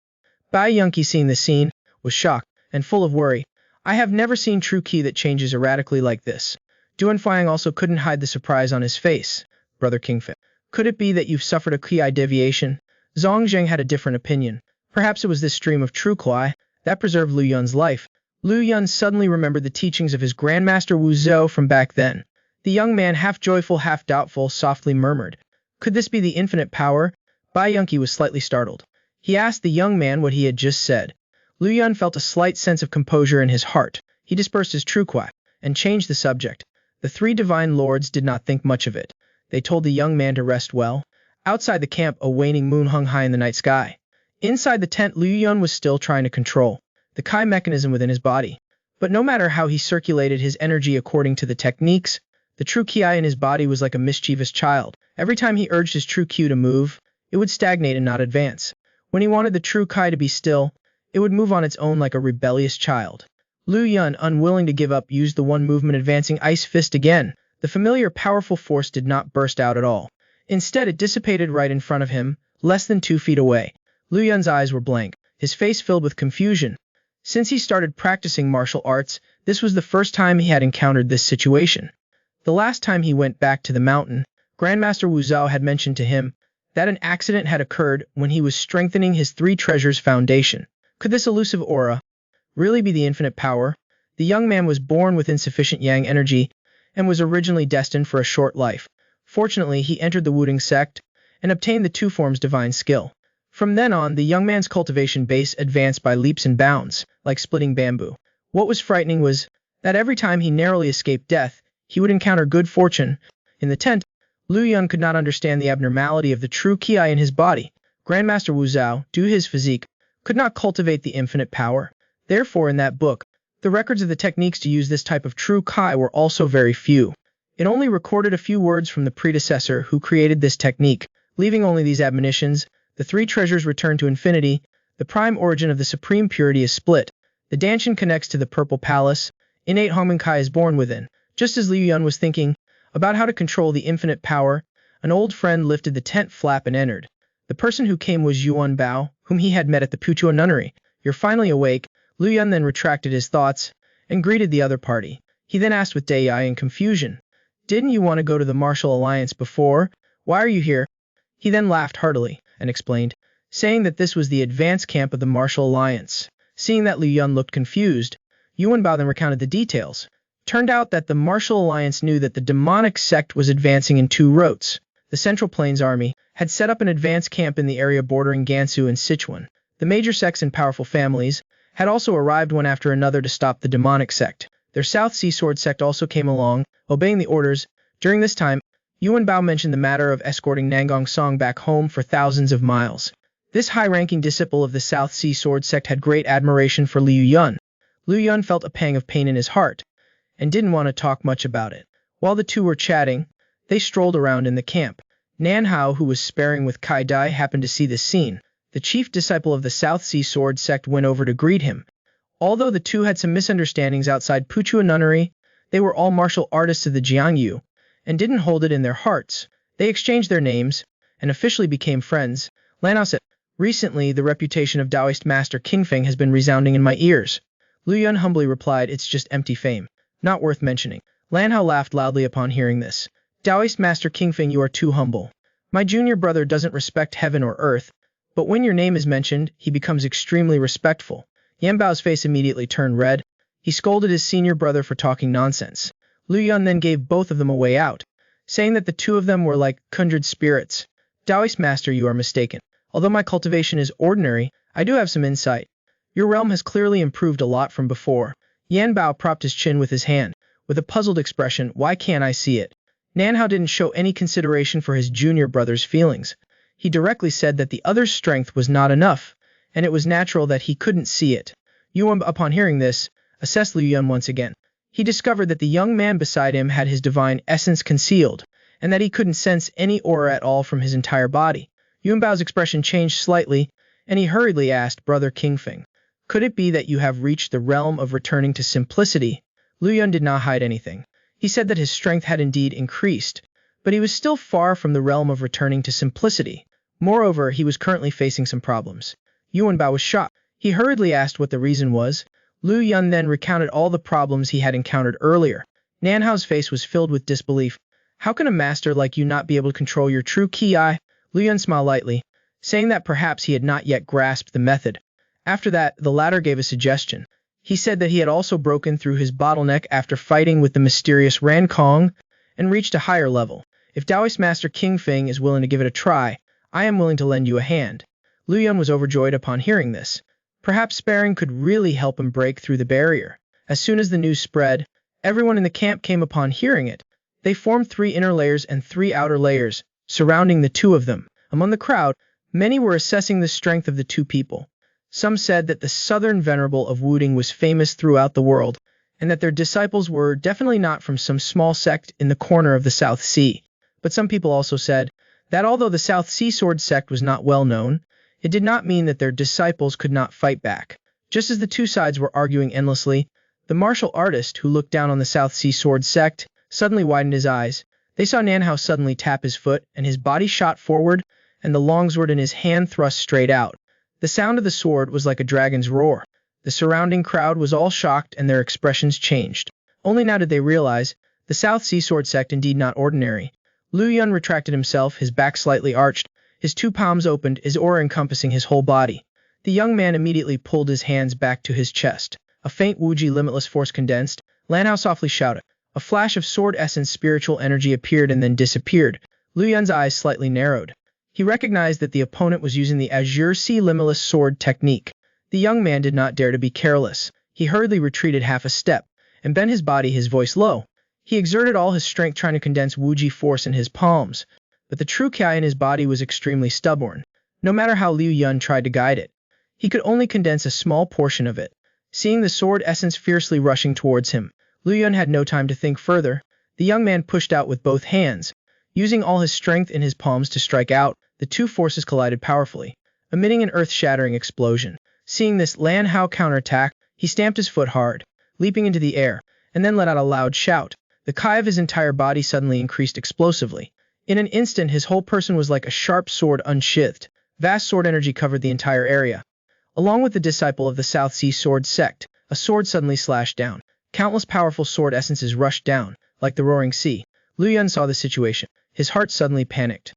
Bai Yunke, seeing this scene, was shocked and full of worry. "I have never seen true Ki that changes erratically like this." Duan Fuyang also couldn't hide the surprise on his face. "Brother Kingfei, could it be that you've suffered a Ki deviation?" Zhang Zheng had a different opinion. Perhaps it was this stream of true Ki that preserved Lu Yun's life. Lu Yun suddenly remembered the teachings of his Grandmaster Wu Zhou from back then. The young man, half joyful, half doubtful, softly murmured, "Could this be the infinite power?" Bai Yunke was slightly startled. He asked the young man what he had just said. Lu Yun felt a slight sense of composure in his heart. He dispersed his true Qui and changed the subject. The three divine lords did not think much of it. They told the young man to rest well. Outside the camp, a waning moon hung high in the night sky. Inside the tent, Lu Yun was still trying to control the Kai mechanism within his body. But no matter how he circulated his energy according to the techniques, the true Ki in his body was like a mischievous child. Every time he urged his true Ki to move, it would stagnate and not advance. When he wanted the true Ki to be still, it would move on its own like a rebellious child. Lu Yun, unwilling to give up, used the one movement advancing ice fist again. The familiar powerful force did not burst out at all. Instead, it dissipated right in front of him, less than 2 feet away. Lu Yun's eyes were blank, his face filled with confusion. Since he started practicing martial arts, this was the first time he had encountered this situation. The last time he went back to the mountain, Grandmaster Wu Zhao had mentioned to him that an accident had occurred when he was strengthening his three treasures foundation. Could this elusive aura really be the infinite power? The young man was born with insufficient yang energy and was originally destined for a short life. Fortunately, he entered the Wudang sect and obtained the two forms divine skill. From then on, the young man's cultivation base advanced by leaps and bounds, like splitting bamboo. What was frightening was that every time he narrowly escaped death, he would encounter good fortune. In the tent, Lu Yun could not understand the abnormality of the true Ki in his body. Grandmaster Wu Zhao, due to his physique, could not cultivate the infinite power. Therefore, in that book, the records of the techniques to use this type of true Ki were also very few. It only recorded a few words from the predecessor who created this technique, leaving only these admonitions. The three treasures return to infinity. The prime origin of the supreme purity is split. The Danshan connects to the purple palace. Innate Hominkai is born within. Just as Liu Yun was thinking about how to control the infinite power, an old friend lifted the tent flap and entered. The person who came was Yuan Bao, whom he had met at the Puchua nunnery. "You're finally awake." Liu Yun then retracted his thoughts and greeted the other party. He then asked with Dai in confusion, "Didn't you want to go to the Martial Alliance before? Why are you here?" He then laughed heartily and explained, saying that this was the advance camp of the Martial Alliance. Seeing that Liu Yun looked confused, Yuan Bao then recounted the details. Turned out that the Martial Alliance knew that the demonic sect was advancing in two routes. The Central Plains Army had set up an advance camp in the area bordering Gansu and Sichuan. The major sects and powerful families had also arrived one after another to stop the demonic sect. Their South Sea Sword sect also came along, obeying the orders. During this time, Yuan Bao mentioned the matter of escorting Nangong Song back home for thousands of miles. This high-ranking disciple of the South Sea Sword sect had great admiration for Liu Yun. Liu Yun felt a pang of pain in his heart and didn't want to talk much about it. While the two were chatting, they strolled around in the camp. Nan Hao, who was sparring with Kai Dai, happened to see this scene. The chief disciple of the South Sea Sword sect went over to greet him. Although the two had some misunderstandings outside Puchua nunnery, they were all martial artists of the Jiangyu and didn't hold it in their hearts. They exchanged their names and officially became friends. Lan Hao said, "Recently, the reputation of Taoist Master Kingfeng has been resounding in my ears." Liu Yun humbly replied, "It's just empty fame, not worth mentioning." Lan Hao laughed loudly upon hearing this. "Taoist Master Kingfeng, you are too humble. My junior brother doesn't respect heaven or earth, but when your name is mentioned, he becomes extremely respectful." Yan Bao's face immediately turned red. He scolded his senior brother for talking nonsense. Liu Yun then gave both of them a way out, saying that the two of them were like kindred spirits. "Taoist Master, you are mistaken. Although my cultivation is ordinary, I do have some insight. Your realm has clearly improved a lot from before. Yan Bao propped his chin with his hand, with a puzzled expression. Why can't I see it? Nanhao didn't show any consideration for his junior brother's feelings. He directly said that the other's strength was not enough, and it was natural that he couldn't see it. Yuan, upon hearing this, assessed Liu Yun once again. He discovered that the young man beside him had his divine essence concealed, and that he couldn't sense any aura at all from his entire body. Yuan Bao's expression changed slightly, and he hurriedly asked, Brother Kingfeng, could it be that you have reached the realm of returning to simplicity? Liu Yun did not hide anything. He said that his strength had indeed increased, but he was still far from the realm of returning to simplicity. Moreover, he was currently facing some problems. Yuan Bao was shocked. He hurriedly asked what the reason was. Liu Yun then recounted all the problems he had encountered earlier. Nanhao's face was filled with disbelief. How can a master like you not be able to control your true ki? Liu Yun smiled lightly, saying that perhaps he had not yet grasped the method. After that, the latter gave a suggestion. He said that he had also broken through his bottleneck after fighting with the mysterious Ran Kong and reached a higher level. If Taoist Master Kingfeng is willing to give it a try, I am willing to lend you a hand. Liu Yun was overjoyed upon hearing this. Perhaps sparring could really help him break through the barrier. As soon as the news spread, everyone in the camp came upon hearing it. They formed 3 inner layers and 3 outer layers, surrounding the 2 of them. Among the crowd, many were assessing the strength of the 2 people. Some said that the Southern Venerable of Wudang was famous throughout the world, and that their disciples were definitely not from some small sect in the corner of the South Sea. But some people also said that although the South Sea Sword sect was not well known, it did not mean that their disciples could not fight back. Just as the 2 sides were arguing endlessly, the martial artist who looked down on the South Sea Sword sect suddenly widened his eyes. They saw Nanhao suddenly tap his foot, and his body shot forward, and the longsword in his hand thrust straight out. The sound of the sword was like a dragon's roar. The surrounding crowd was all shocked, and their expressions changed. Only now did they realize the South Sea Sword sect indeed not ordinary. Liu Yun retracted himself, his back slightly arched, his 2 palms opened, his aura encompassing his whole body. The young man immediately pulled his hands back to his chest. A faint Wuji limitless force condensed. Lanhao softly shouted. A flash of sword essence spiritual energy appeared and then disappeared. Liu Yun's eyes slightly narrowed. He recognized that the opponent was using the Azure Sea Limitless Sword technique. The young man did not dare to be careless. He hurriedly retreated half a step, and bent his body, his voice low. He exerted all his strength trying to condense Wuji force in his palms, but the true Ki in his body was extremely stubborn. No matter how Liu Yun tried to guide it, he could only condense a small portion of it. Seeing the sword essence fiercely rushing towards him, Liu Yun had no time to think further. The young man pushed out with both hands, using all his strength in his palms to strike out. The 2 forces collided powerfully, emitting an earth-shattering explosion. Seeing this, Lan Hao counterattacked. He stamped his foot hard, leaping into the air, and then let out a loud shout. The Ki of his entire body suddenly increased explosively. In an instant, his whole person was like a sharp sword unsheathed. Vast sword energy covered the entire area. Along with the disciple of the South Sea Sword sect, a sword suddenly slashed down. Countless powerful sword essences rushed down, like the roaring sea. Liu Yun saw the situation. His heart suddenly panicked.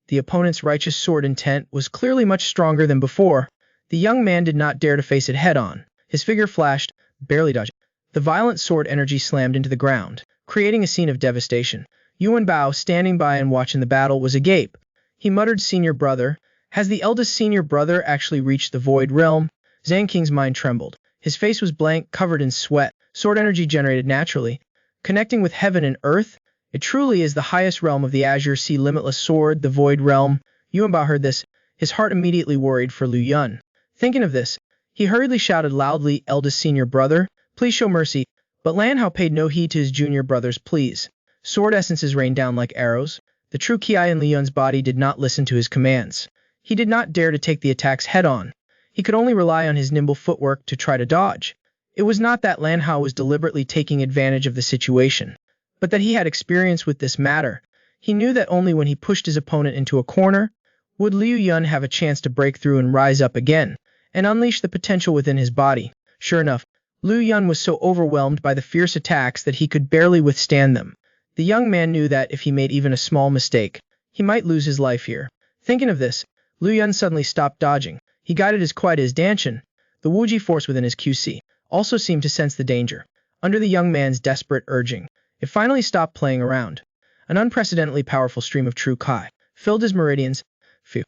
The opponent's righteous sword intent was clearly much stronger than before. The young man did not dare to face it head-on. His figure flashed, barely dodging. The violent sword energy slammed into the ground, creating a scene of devastation. Yuan Bao, standing by and watching the battle, was agape. He muttered, Senior brother, has the eldest senior brother actually reached the void realm? Zhang Qing's mind trembled. His face was blank, covered in sweat. Sword energy generated naturally, connecting with heaven and earth. It truly is the highest realm of the Azure Sea Limitless Sword, the Void Realm. Yuan Bao heard this. His heart immediately worried for Liu Yun. Thinking of this, he hurriedly shouted loudly, Eldest senior brother, please show mercy. But Lan Hao paid no heed to his junior brother's pleas. Sword essences rained down like arrows. The true Ki in Liu Yun's body did not listen to his commands. He did not dare to take the attacks head-on. He could only rely on his nimble footwork to try to dodge. It was not that Lan Hao was deliberately taking advantage of the situation, but that he had experience with this matter. He knew that only when he pushed his opponent into a corner would Liu Yun have a chance to break through and rise up again, and unleash the potential within his body. Sure enough, Liu Yun was so overwhelmed by the fierce attacks that he could barely withstand them. The young man knew that if he made even a small mistake, he might lose his life here. Thinking of this, Liu Yun suddenly stopped dodging. He guided as quiet as Danshan. The Wuji force within his QC also seemed to sense the danger. Under the young man's desperate urging, it finally stopped playing around. An unprecedentedly powerful stream of true Ki filled his meridians. Phew.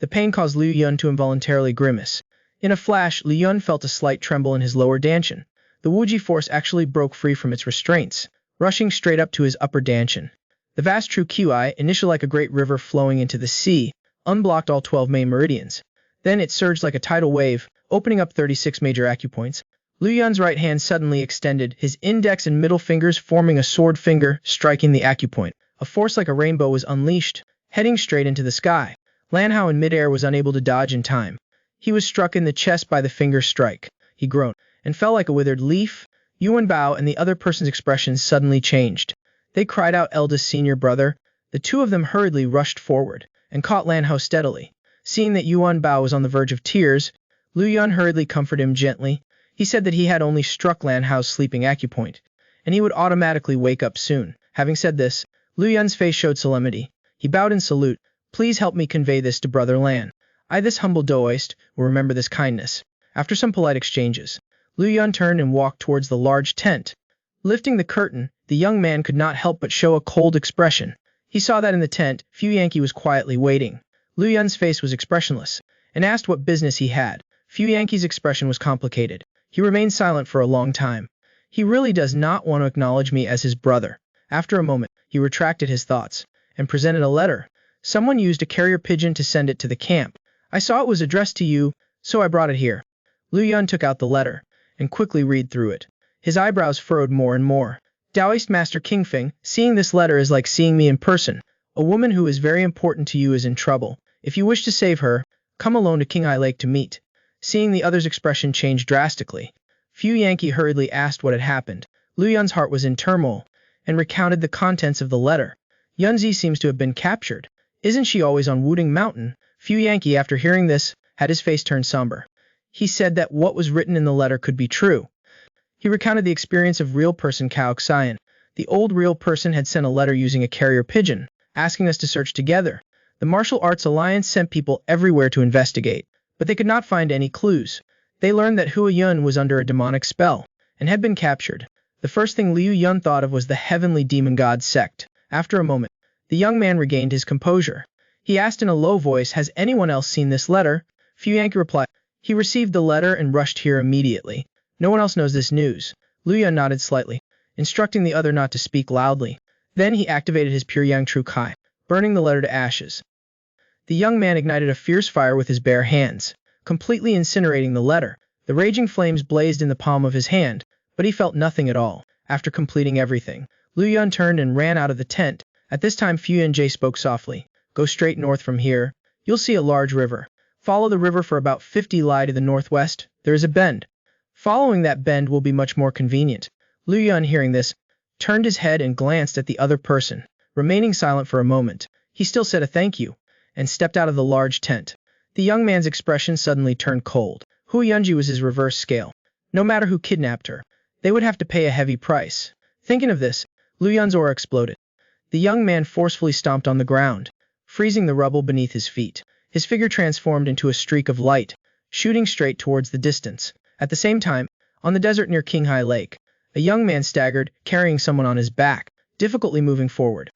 The pain caused Liu Yun to involuntarily grimace. In a flash, Liu Yun felt a slight tremble in his lower dantian. The Wuji force actually broke free from its restraints, rushing straight up to his upper dantian. The vast true Qi, initially like a great river flowing into the sea, unblocked all 12 main meridians. Then it surged like a tidal wave, opening up 36 major acupoints. Liu Yun's right hand suddenly extended, his index and middle fingers forming a sword finger, striking the acupoint. A force like a rainbow was unleashed, heading straight into the sky. Lan Hao in midair was unable to dodge in time. He was struck in the chest by the finger strike. He groaned, and fell like a withered leaf. Yuan Bao and the other person's expressions suddenly changed. They cried out, "Eldest senior brother." The two of them hurriedly rushed forward, and caught Lan Hao steadily. Seeing that Yuan Bao was on the verge of tears, Liu Yun hurriedly comforted him gently. He said that he had only struck Lan Hao's sleeping acupoint, and he would automatically wake up soon. Having said this, Liu Yun's face showed solemnity. He bowed in salute. "Please help me convey this to Brother Lan. I, this humble Daoist, will remember this kindness." After some polite exchanges, Liu Yun turned and walked towards the large tent. Lifting the curtain, the young man could not help but show a cold expression. He saw that in the tent, Fu Yankee was quietly waiting. Liu Yun's face was expressionless, and asked what business he had. Fu Yankee's expression was complicated. He remained silent for a long time. He really does not want to acknowledge me as his brother. After a moment, he retracted his thoughts, and presented a letter. Someone used a carrier pigeon to send it to the camp. I saw it was addressed to you, so I brought it here. Liu Yun took out the letter, and quickly read through it. His eyebrows furrowed more and more. Taoist Master Kingfeng, seeing this letter is like seeing me in person. A woman who is very important to you is in trouble. If you wish to save her, come alone to Qinghai Lake to meet. Seeing the other's expression change drastically, Fu Yankee hurriedly asked what had happened. Liu Yun's heart was in turmoil, and recounted the contents of the letter. Yunzi seems to have been captured. Isn't she always on Wudang Mountain? Fu Yankee, after hearing this, had his face turn somber. He said that what was written in the letter could be true. He recounted the experience of real person Cao Xian. The old real person had sent a letter using a carrier pigeon, asking us to search together. The Martial Arts Alliance sent people everywhere to investigate, but they could not find any clues. They learned that Hua Yun was under a demonic spell, and had been captured. The first thing Liu Yun thought of was the heavenly demon god sect. After a moment, the young man regained his composure. He asked in a low voice, "Has anyone else seen this letter?" Fu Yankee replied, "He received the letter and rushed here immediately. No one else knows this news." Liu Yun nodded slightly, instructing the other not to speak loudly. Then he activated his pure yang true kai, burning the letter to ashes. The young man ignited a fierce fire with his bare hands, completely incinerating the letter. The raging flames blazed in the palm of his hand, but he felt nothing at all. After completing everything, Liu Yun turned and ran out of the tent. At this time Fu Yanjie spoke softly. "Go straight north from here. You'll see a large river. Follow the river for about 50 li to the northwest. There is a bend. Following that bend will be much more convenient." Liu Yun, hearing this, turned his head and glanced at the other person. Remaining silent for a moment, he still said a thank you, and stepped out of the large tent. The young man's expression suddenly turned cold. Hu Yunji was his reverse scale. No matter who kidnapped her, they would have to pay a heavy price. Thinking of this, Liu Yun's aura exploded. The young man forcefully stomped on the ground, freezing the rubble beneath his feet. His figure transformed into a streak of light, shooting straight towards the distance. At the same time, on the desert near Qinghai Lake, a young man staggered, carrying someone on his back, difficultly moving forward.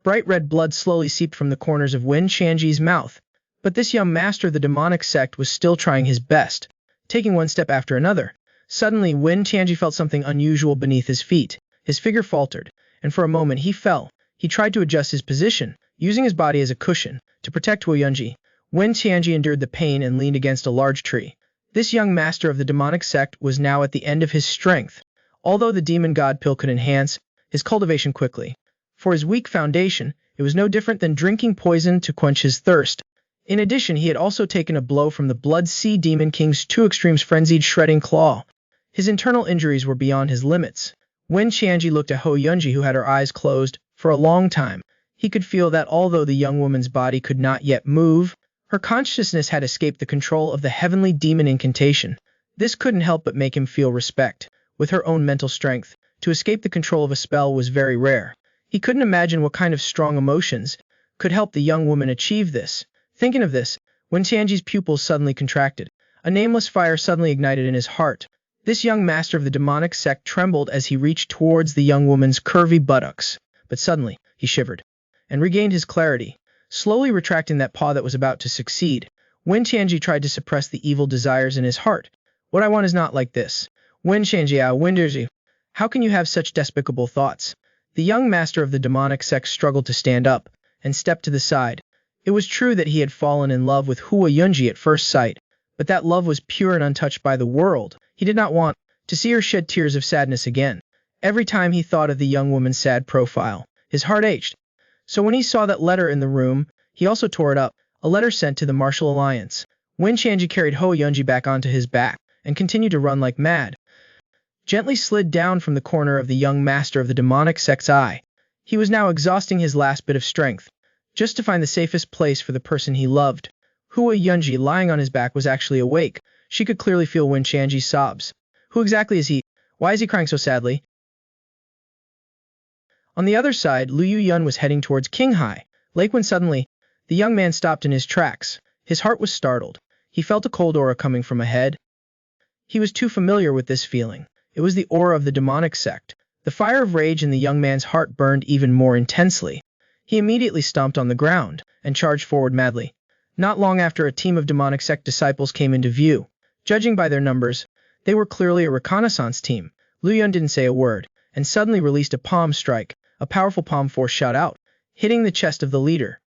Bright red blood slowly seeped from the corners of Wen Qianji's mouth, but this young master of the demonic sect was still trying his best, taking one step after another. Suddenly, Wen Qianji felt something unusual beneath his feet. His figure faltered, and for a moment he fell. He tried to adjust his position, using his body as a cushion, to protect Wu Yunji. Wen Qianji endured the pain and leaned against a large tree. This young master of the demonic sect was now at the end of his strength. Although the demon god pill could enhance his cultivation quickly, for his weak foundation, it was no different than drinking poison to quench his thirst. In addition, he had also taken a blow from the Blood Sea Demon King's two extremes frenzied shredding claw. His internal injuries were beyond his limits. When Qianji looked at Ho Yunji, who had her eyes closed for a long time, he could feel that although the young woman's body could not yet move, her consciousness had escaped the control of the heavenly demon incantation. This couldn't help but make him feel respect. With her own mental strength, to escape the control of a spell was very rare. He couldn't imagine what kind of strong emotions could help the young woman achieve this. Thinking of this, when Tianji's pupils suddenly contracted, a nameless fire suddenly ignited in his heart. This young master of the demonic sect trembled as he reached towards the young woman's curvy buttocks. But suddenly, he shivered, and regained his clarity, slowly retracting that paw that was about to succeed. Wen Tianji tried to suppress the evil desires in his heart. What I want is not like this. Wen Tianji, Wen Tianji, how can you have such despicable thoughts? The young master of the demonic sect struggled to stand up and step to the side. It was true that he had fallen in love with Hua Yunji at first sight, but that love was pure and untouched by the world. He did not want to see her shed tears of sadness again. Every time he thought of the young woman's sad profile, his heart ached. So when he saw that letter in the room, he also tore it up, a letter sent to the Martial Alliance. Wen Tianji carried Hua Yunji back onto his back and continued to run like mad. Gently slid down from the corner of the young master of the demonic sect's eye. He was now exhausting his last bit of strength, just to find the safest place for the person he loved. Hua Yunji, lying on his back, was actually awake. She could clearly feel Wen Tianji's sobs. Who exactly is he? Why is he crying so sadly? On the other side, Liu Yun was heading towards Qinghai Lake when suddenly, the young man stopped in his tracks. His heart was startled. He felt a cold aura coming from ahead. He was too familiar with this feeling. It was the aura of the demonic sect. The fire of rage in the young man's heart burned even more intensely. He immediately stomped on the ground and charged forward madly. Not long after, a team of demonic sect disciples came into view. Judging by their numbers, they were clearly a reconnaissance team. Liu Yun didn't say a word, and suddenly released a palm strike. A powerful palm force shot out, hitting the chest of the leader.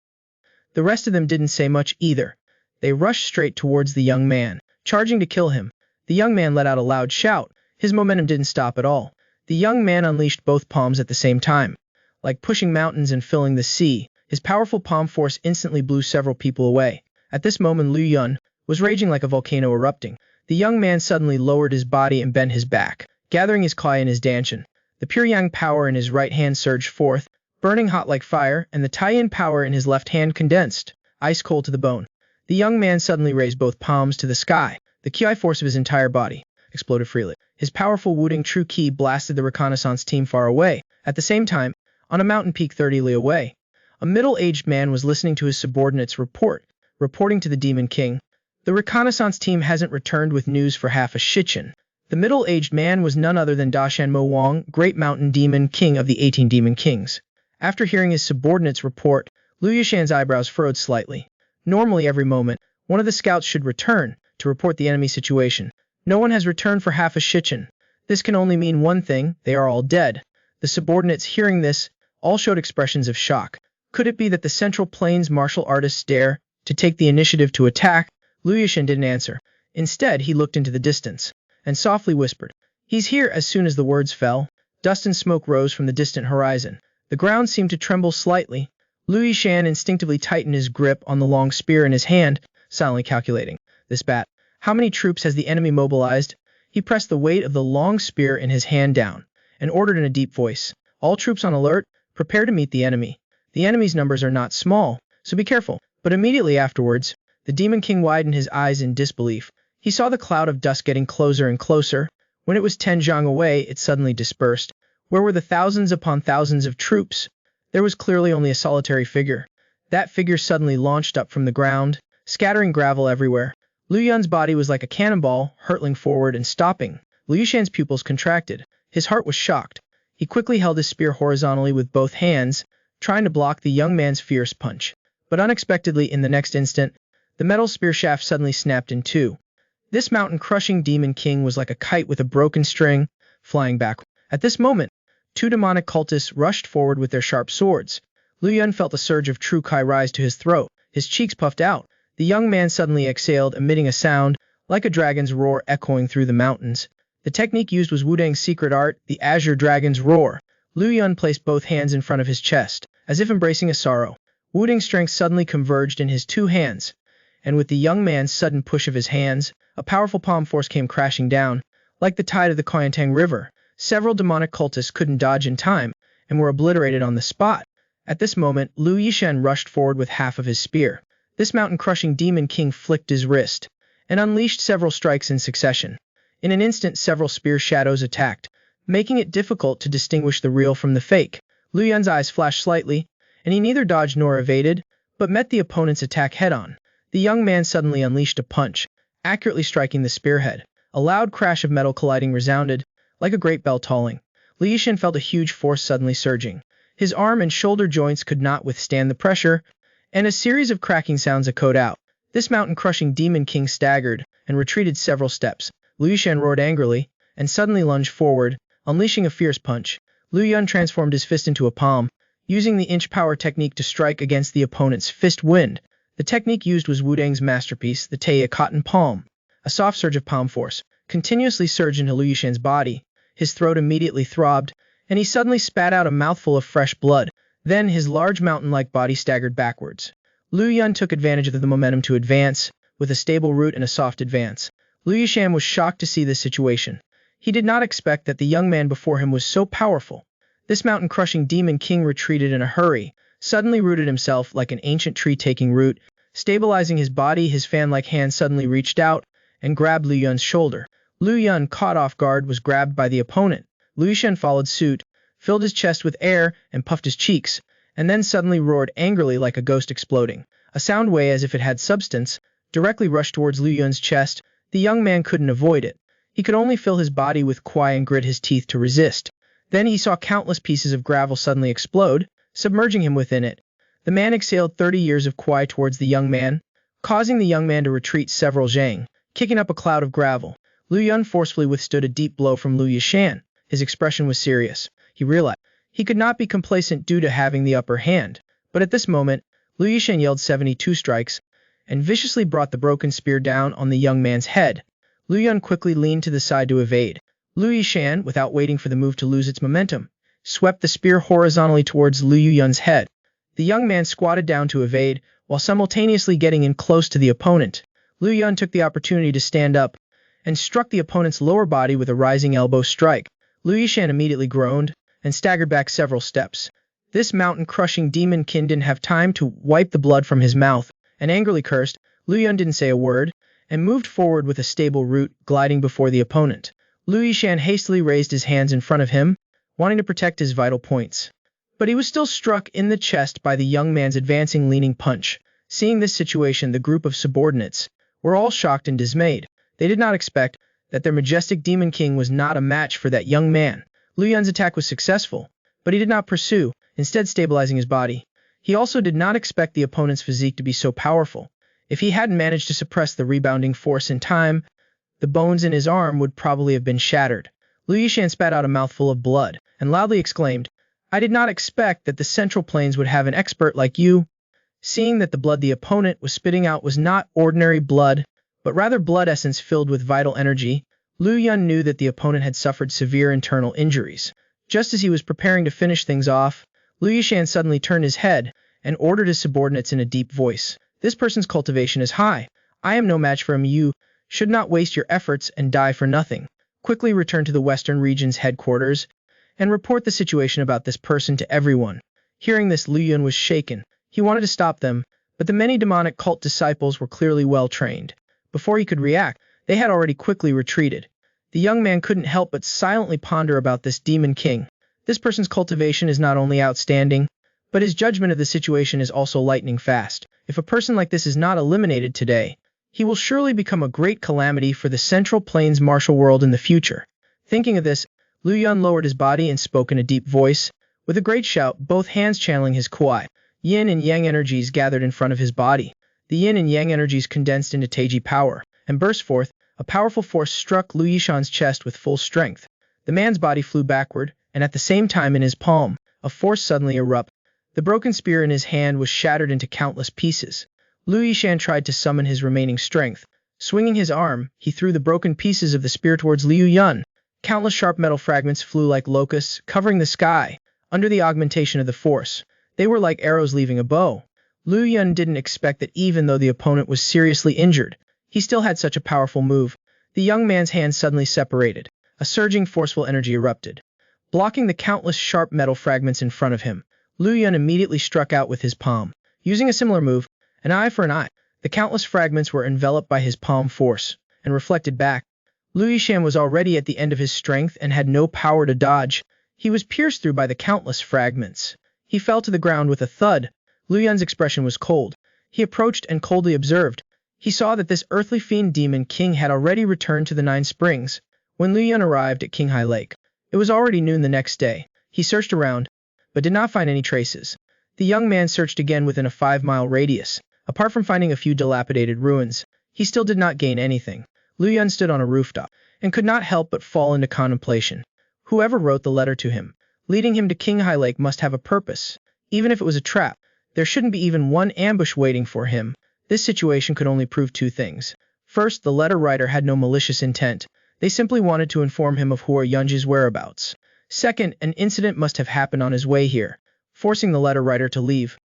The rest of them didn't say much either. They rushed straight towards the young man, charging to kill him. The young man let out a loud shout. His momentum didn't stop at all. The young man unleashed both palms at the same time. Like pushing mountains and filling the sea, his powerful palm force instantly blew several people away. At this moment, Liu Yun was raging like a volcano erupting. The young man suddenly lowered his body and bent his back, gathering his Kai in his dantian. The pure yang power in his right hand surged forth, burning hot like fire, and the Tai-yin power in his left hand condensed, ice cold to the bone. The young man suddenly raised both palms to the sky. The Qi force of his entire body exploded freely. His powerful Wudang true Qi blasted the reconnaissance team far away. At the same time, on a mountain peak 30 li away, a middle-aged man was listening to his subordinates reporting to the Demon King. The reconnaissance team hasn't returned with news for half a shichen. The middle-aged man was none other than Dashan Mo Wang, Great Mountain Demon King of the 18 Demon Kings. After hearing his subordinates report, Liu Yushan's eyebrows furrowed slightly. Normally every moment, one of the scouts should return to report the enemy situation. No one has returned for half a shichen. This can only mean one thing: they are all dead. The subordinates, hearing this, all showed expressions of shock. Could it be that the Central Plains martial artists dare to take the initiative to attack? Liu Yushan didn't answer. Instead, he looked into the distance and softly whispered, "He's here." As soon as the words fell, dust and smoke rose from the distant horizon. The ground seemed to tremble slightly. Liu Yushan instinctively tightened his grip on the long spear in his hand, silently calculating. This bat. How many troops has the enemy mobilized? He pressed the weight of the long spear in his hand down and ordered in a deep voice, "All troops on alert, prepare to meet the enemy. The enemy's numbers are not small, so be careful." But immediately afterwards, the Demon King widened his eyes in disbelief. He saw the cloud of dust getting closer and closer. When it was 10 zhang away, it suddenly dispersed. Where were the thousands upon thousands of troops? There was clearly only a solitary figure. That figure suddenly launched up from the ground, scattering gravel everywhere. Liu Yun's body was like a cannonball, hurtling forward and stopping. Liu Yushan's pupils contracted. His heart was shocked. He quickly held his spear horizontally with both hands, trying to block the young man's fierce punch. But unexpectedly, in the next instant, the metal spear shaft suddenly snapped in two. This mountain-crushing Demon King was like a kite with a broken string, flying back. At this moment, two demonic cultists rushed forward with their sharp swords. Liu Yun felt a surge of true Kai rise to his throat. His cheeks puffed out. The young man suddenly exhaled, emitting a sound like a dragon's roar echoing through the mountains. The technique used was Wudang's secret art, the Azure Dragon's Roar. Liu Yun placed both hands in front of his chest, as if embracing a sorrow. Wudang's strength suddenly converged in his two hands, and with the young man's sudden push of his hands, a powerful palm force came crashing down. Like the tide of the Confronting river, several demonic cultists couldn't dodge in time, and were obliterated on the spot. At this moment, Liu Yushan rushed forward with half of his spear. This mountain-crushing Demon King flicked his wrist, and unleashed several strikes in succession. In an instant, several spear shadows attacked, making it difficult to distinguish the real from the fake. Liu Yun's eyes flashed slightly, and he neither dodged nor evaded, but met the opponent's attack head-on. The young man suddenly unleashed a punch, accurately striking the spearhead. A loud crash of metal colliding resounded, like a great bell tolling. Liu Yushan felt a huge force suddenly surging. His arm and shoulder joints could not withstand the pressure, and a series of cracking sounds echoed out. This mountain-crushing demon king staggered and retreated several steps. Liu Yushan roared angrily and suddenly lunged forward, unleashing a fierce punch. Liu Yun transformed his fist into a palm, using the inch power technique to strike against the opponent's fist wind. The technique used was Wudang's masterpiece, the Taiya cotton palm. A soft surge of palm force continuously surged into Liu Yushan's body. His throat immediately throbbed, and he suddenly spat out a mouthful of fresh blood. Then his large mountain-like body staggered backwards. Liu Yun took advantage of the momentum to advance, with a stable root and a soft advance. Liu Yushan was shocked to see this situation. He did not expect that the young man before him was so powerful. This mountain-crushing demon king retreated in a hurry, suddenly rooted himself like an ancient tree taking root. Stabilizing his body, his fan-like hand suddenly reached out and grabbed Liu Yun's shoulder. Liu Yun, caught off guard, was grabbed by the opponent. Liu Yushan followed suit, filled his chest with air and puffed his cheeks, and then suddenly roared angrily like a ghost exploding. A sound wave, as if it had substance, directly rushed towards Liu Yun's chest. The young man couldn't avoid it. He could only fill his body with Kuai and grit his teeth to resist. Then he saw countless pieces of gravel suddenly explode, submerging him within it. The man exhaled 30 years of Kuai towards the young man, causing the young man to retreat several zhang, kicking up a cloud of gravel. Liu Yun forcefully withstood a deep blow from Liu Yushan. His expression was serious. He realized he could not be complacent due to having the upper hand. But at this moment, Liu Yushan yelled 72 strikes and viciously brought the broken spear down on the young man's head. Liu Yun quickly leaned to the side to evade. Liu Yushan, without waiting for the move to lose its momentum, swept the spear horizontally towards Liu Yun's head. The young man squatted down to evade, while simultaneously getting in close to the opponent. Liu Yun took the opportunity to stand up and struck the opponent's lower body with a rising elbow strike. Liu Yushan immediately groaned and staggered back several steps. This mountain-crushing demon king didn't have time to wipe the blood from his mouth, and angrily cursed. Liu Yun didn't say a word, and moved forward with a stable root, gliding before the opponent. Liu Yushan hastily raised his hands in front of him, wanting to protect his vital points. But he was still struck in the chest by the young man's advancing leaning punch. Seeing this situation, the group of subordinates were all shocked and dismayed. They did not expect that their majestic demon king was not a match for that young man. Liu Yun's attack was successful, but he did not pursue, instead stabilizing his body. He also did not expect the opponent's physique to be so powerful. If he hadn't managed to suppress the rebounding force in time, the bones in his arm would probably have been shattered. Liu Yushan spat out a mouthful of blood and loudly exclaimed, "I did not expect that the Central Plains would have an expert like you." Seeing that the blood the opponent was spitting out was not ordinary blood, but rather blood essence filled with vital energy, Liu Yun knew that the opponent had suffered severe internal injuries. Just as he was preparing to finish things off, Liu Yushan suddenly turned his head and ordered his subordinates in a deep voice, "This person's cultivation is high. I am no match for him. You should not waste your efforts and die for nothing. Quickly return to the Western Region's headquarters and report the situation about this person to everyone." Hearing this, Liu Yun was shaken. He wanted to stop them, but the many demonic cult disciples were clearly well trained. Before he could react, they had already quickly retreated. The young man couldn't help but silently ponder about this demon king. This person's cultivation is not only outstanding, but his judgment of the situation is also lightning fast. If a person like this is not eliminated today, he will surely become a great calamity for the Central Plains martial world in the future. Thinking of this, Liu Yun lowered his body and spoke in a deep voice. With a great shout, both hands channeling his kuai, yin and yang energies gathered in front of his body. The yin and yang energies condensed into Taiji power and burst forth. A powerful force struck Liu Yushan's chest with full strength. The man's body flew backward, and at the same time in his palm, a force suddenly erupted. The broken spear in his hand was shattered into countless pieces. Liu Yushan tried to summon his remaining strength. Swinging his arm, he threw the broken pieces of the spear towards Liu Yun. Countless sharp metal fragments flew like locusts, covering the sky. Under the augmentation of the force, they were like arrows leaving a bow. Liu Yun didn't expect that even though the opponent was seriously injured, he still had such a powerful move. The young man's hands suddenly separated. A surging, forceful energy erupted, blocking the countless sharp metal fragments in front of him. Liu Yun immediately struck out with his palm. Using a similar move, an eye for an eye, the countless fragments were enveloped by his palm force and reflected back. Liu Yushan was already at the end of his strength and had no power to dodge. He was pierced through by the countless fragments. He fell to the ground with a thud. Liu Yun's expression was cold. He approached and coldly observed. He saw that this earthly fiend demon king had already returned to the 9 Springs. When Liu Yun arrived at Qinghai Lake, it was already noon the next day. He searched around, but did not find any traces. The young man searched again within a 5-mile radius, Apart from finding a few dilapidated ruins, he still did not gain anything. Lu Yun stood on a rooftop and could not help but fall into contemplation. Whoever wrote the letter to him, leading him to Qinghai Lake, must have a purpose. Even if it was a trap, there shouldn't be even one ambush waiting for him. This situation could only prove two things. First, the letter writer had no malicious intent. They simply wanted to inform him of Hua Yunji's whereabouts. Second, an incident must have happened on his way here, forcing the letter writer to leave.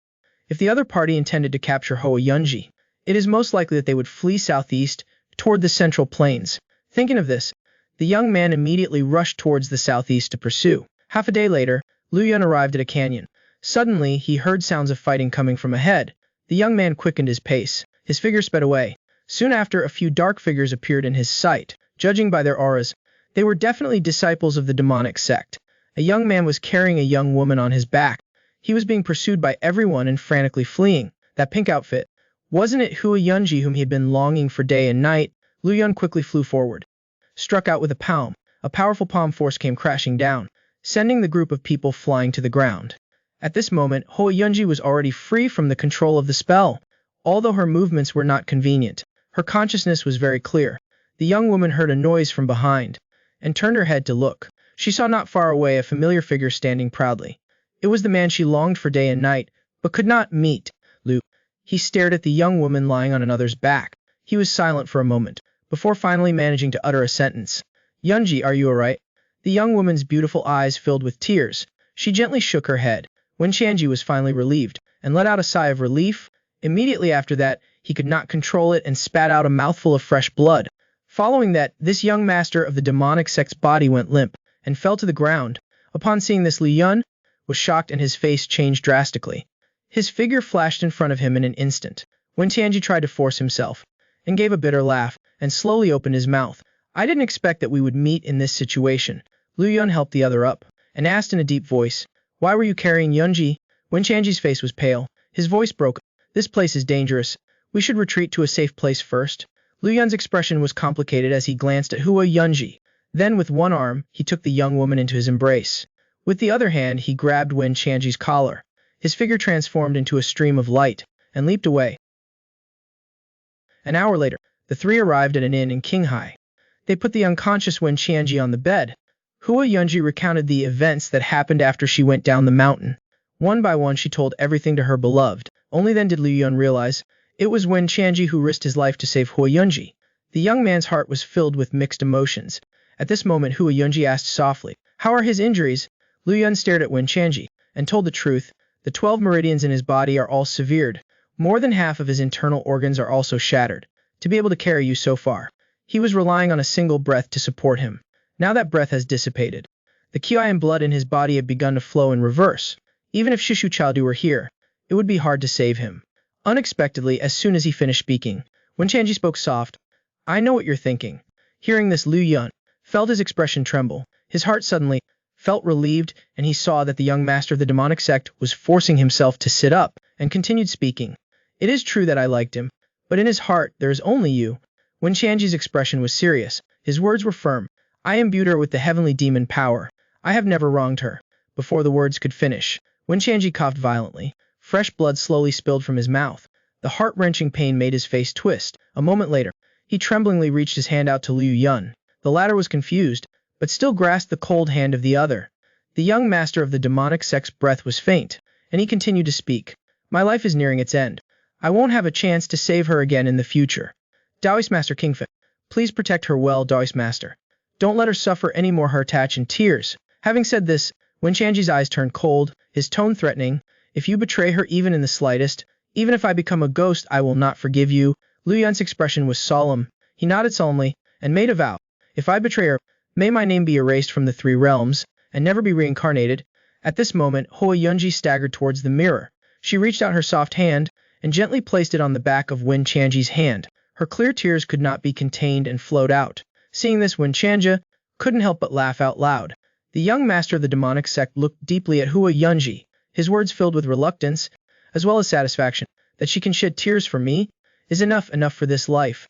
If the other party intended to capture Hua Yunji, it is most likely that they would flee southeast toward the central plains. Thinking of this, the young man immediately rushed towards the southeast to pursue. Half a day later, Lu Yun arrived at a canyon. Suddenly, he heard sounds of fighting coming from ahead. The young man quickened his pace. His figure sped away. Soon after, a few dark figures appeared in his sight. Judging by their auras, they were definitely disciples of the demonic sect. A young man was carrying a young woman on his back. He was being pursued by everyone and frantically fleeing. That pink outfit. Wasn't it Hua Yunji whom he had been longing for day and night? Lu Yun quickly flew forward, struck out with a palm. A powerful palm force came crashing down, sending the group of people flying to the ground. At this moment, Hua Yunji was already free from the control of the spell. Although her movements were not convenient, her consciousness was very clear. The young woman heard a noise from behind and turned her head to look. She saw not far away a familiar figure standing proudly. It was the man she longed for day and night, but could not meet. Lu. He stared at the young woman lying on another's back. He was silent for a moment, before finally managing to utter a sentence. Yunji, are you alright? The young woman's beautiful eyes filled with tears. She gently shook her head. When Tianji was finally relieved, and let out a sigh of relief, immediately after that, he could not control it and spat out a mouthful of fresh blood. Following that, this young master of the demonic sect's body went limp and fell to the ground. Upon seeing this, Lu Yun was shocked and his face changed drastically. His figure flashed in front of him in an instant. When Tianji tried to force himself, and gave a bitter laugh, and slowly opened his mouth. I didn't expect that we would meet in this situation. Lu Yun helped the other up, and asked in a deep voice, why were you carrying Yunji? When Tianji's face was pale, his voice broke. This place is dangerous. We should retreat to a safe place first. Lu Yun's expression was complicated as he glanced at Hua Yunji. Then with one arm, he took the young woman into his embrace. With the other hand, he grabbed Wen Tianji's collar. His figure transformed into a stream of light, and leaped away. An hour later, the three arrived at an inn in Qinghai. They put the unconscious Wen Tianji on the bed. Hua Yunji recounted the events that happened after she went down the mountain. One by one she told everything to her beloved. Only then did Lu Yun realize it was Wen Tianji who risked his life to save Hua Yunji. The young man's heart was filled with mixed emotions. At this moment Hua Yunji asked softly, how are his injuries? Lu Yun stared at Wen Tianji, and told the truth. The 12 meridians in his body are all severed. More than half of his internal organs are also shattered. To be able to carry you so far, he was relying on a single breath to support him. Now that breath has dissipated. The qi and blood in his body had begun to flow in reverse. Even if Shishu Childu were here, it would be hard to save him. Unexpectedly, as soon as he finished speaking, Wen Tianji spoke soft, I know what you're thinking. Hearing this, Lu Yun felt his expression tremble. His heart suddenly felt relieved, and he saw that the young master of the demonic sect was forcing himself to sit up, and continued speaking. It is true that I liked him, but in his heart there is only you. Wen Tianji's expression was serious. His words were firm. I imbued her with the heavenly demon power. I have never wronged her. Before the words could finish, Wen Tianji coughed violently. Fresh blood slowly spilled from his mouth. The heart-wrenching pain made his face twist. A moment later, he tremblingly reached his hand out to Lu Yun. The latter was confused, but still grasped the cold hand of the other. The young master of the demonic sect's breath was faint, and he continued to speak. My life is nearing its end. I won't have a chance to save her again in the future. Taoist Master Kingfin, please protect her well, Taoist Master. Don't let her suffer any more hurt and tears. Having said this, Wen Tianji's eyes turned cold, his tone threatening. If you betray her even in the slightest, even if I become a ghost, I will not forgive you. Lu Yun's expression was solemn. He nodded solemnly, and made a vow. If I betray her, may my name be erased from the 3 realms, and never be reincarnated. At this moment, Hua Yunji staggered towards the mirror. She reached out her soft hand, and gently placed it on the back of Wen Tianji's hand. Her clear tears could not be contained and flowed out. Seeing this, Wen Tianji couldn't help but laugh out loud. The young master of the demonic sect looked deeply at Hua Yunji, his words filled with reluctance, as well as satisfaction. That she can shed tears for me is enough for this life.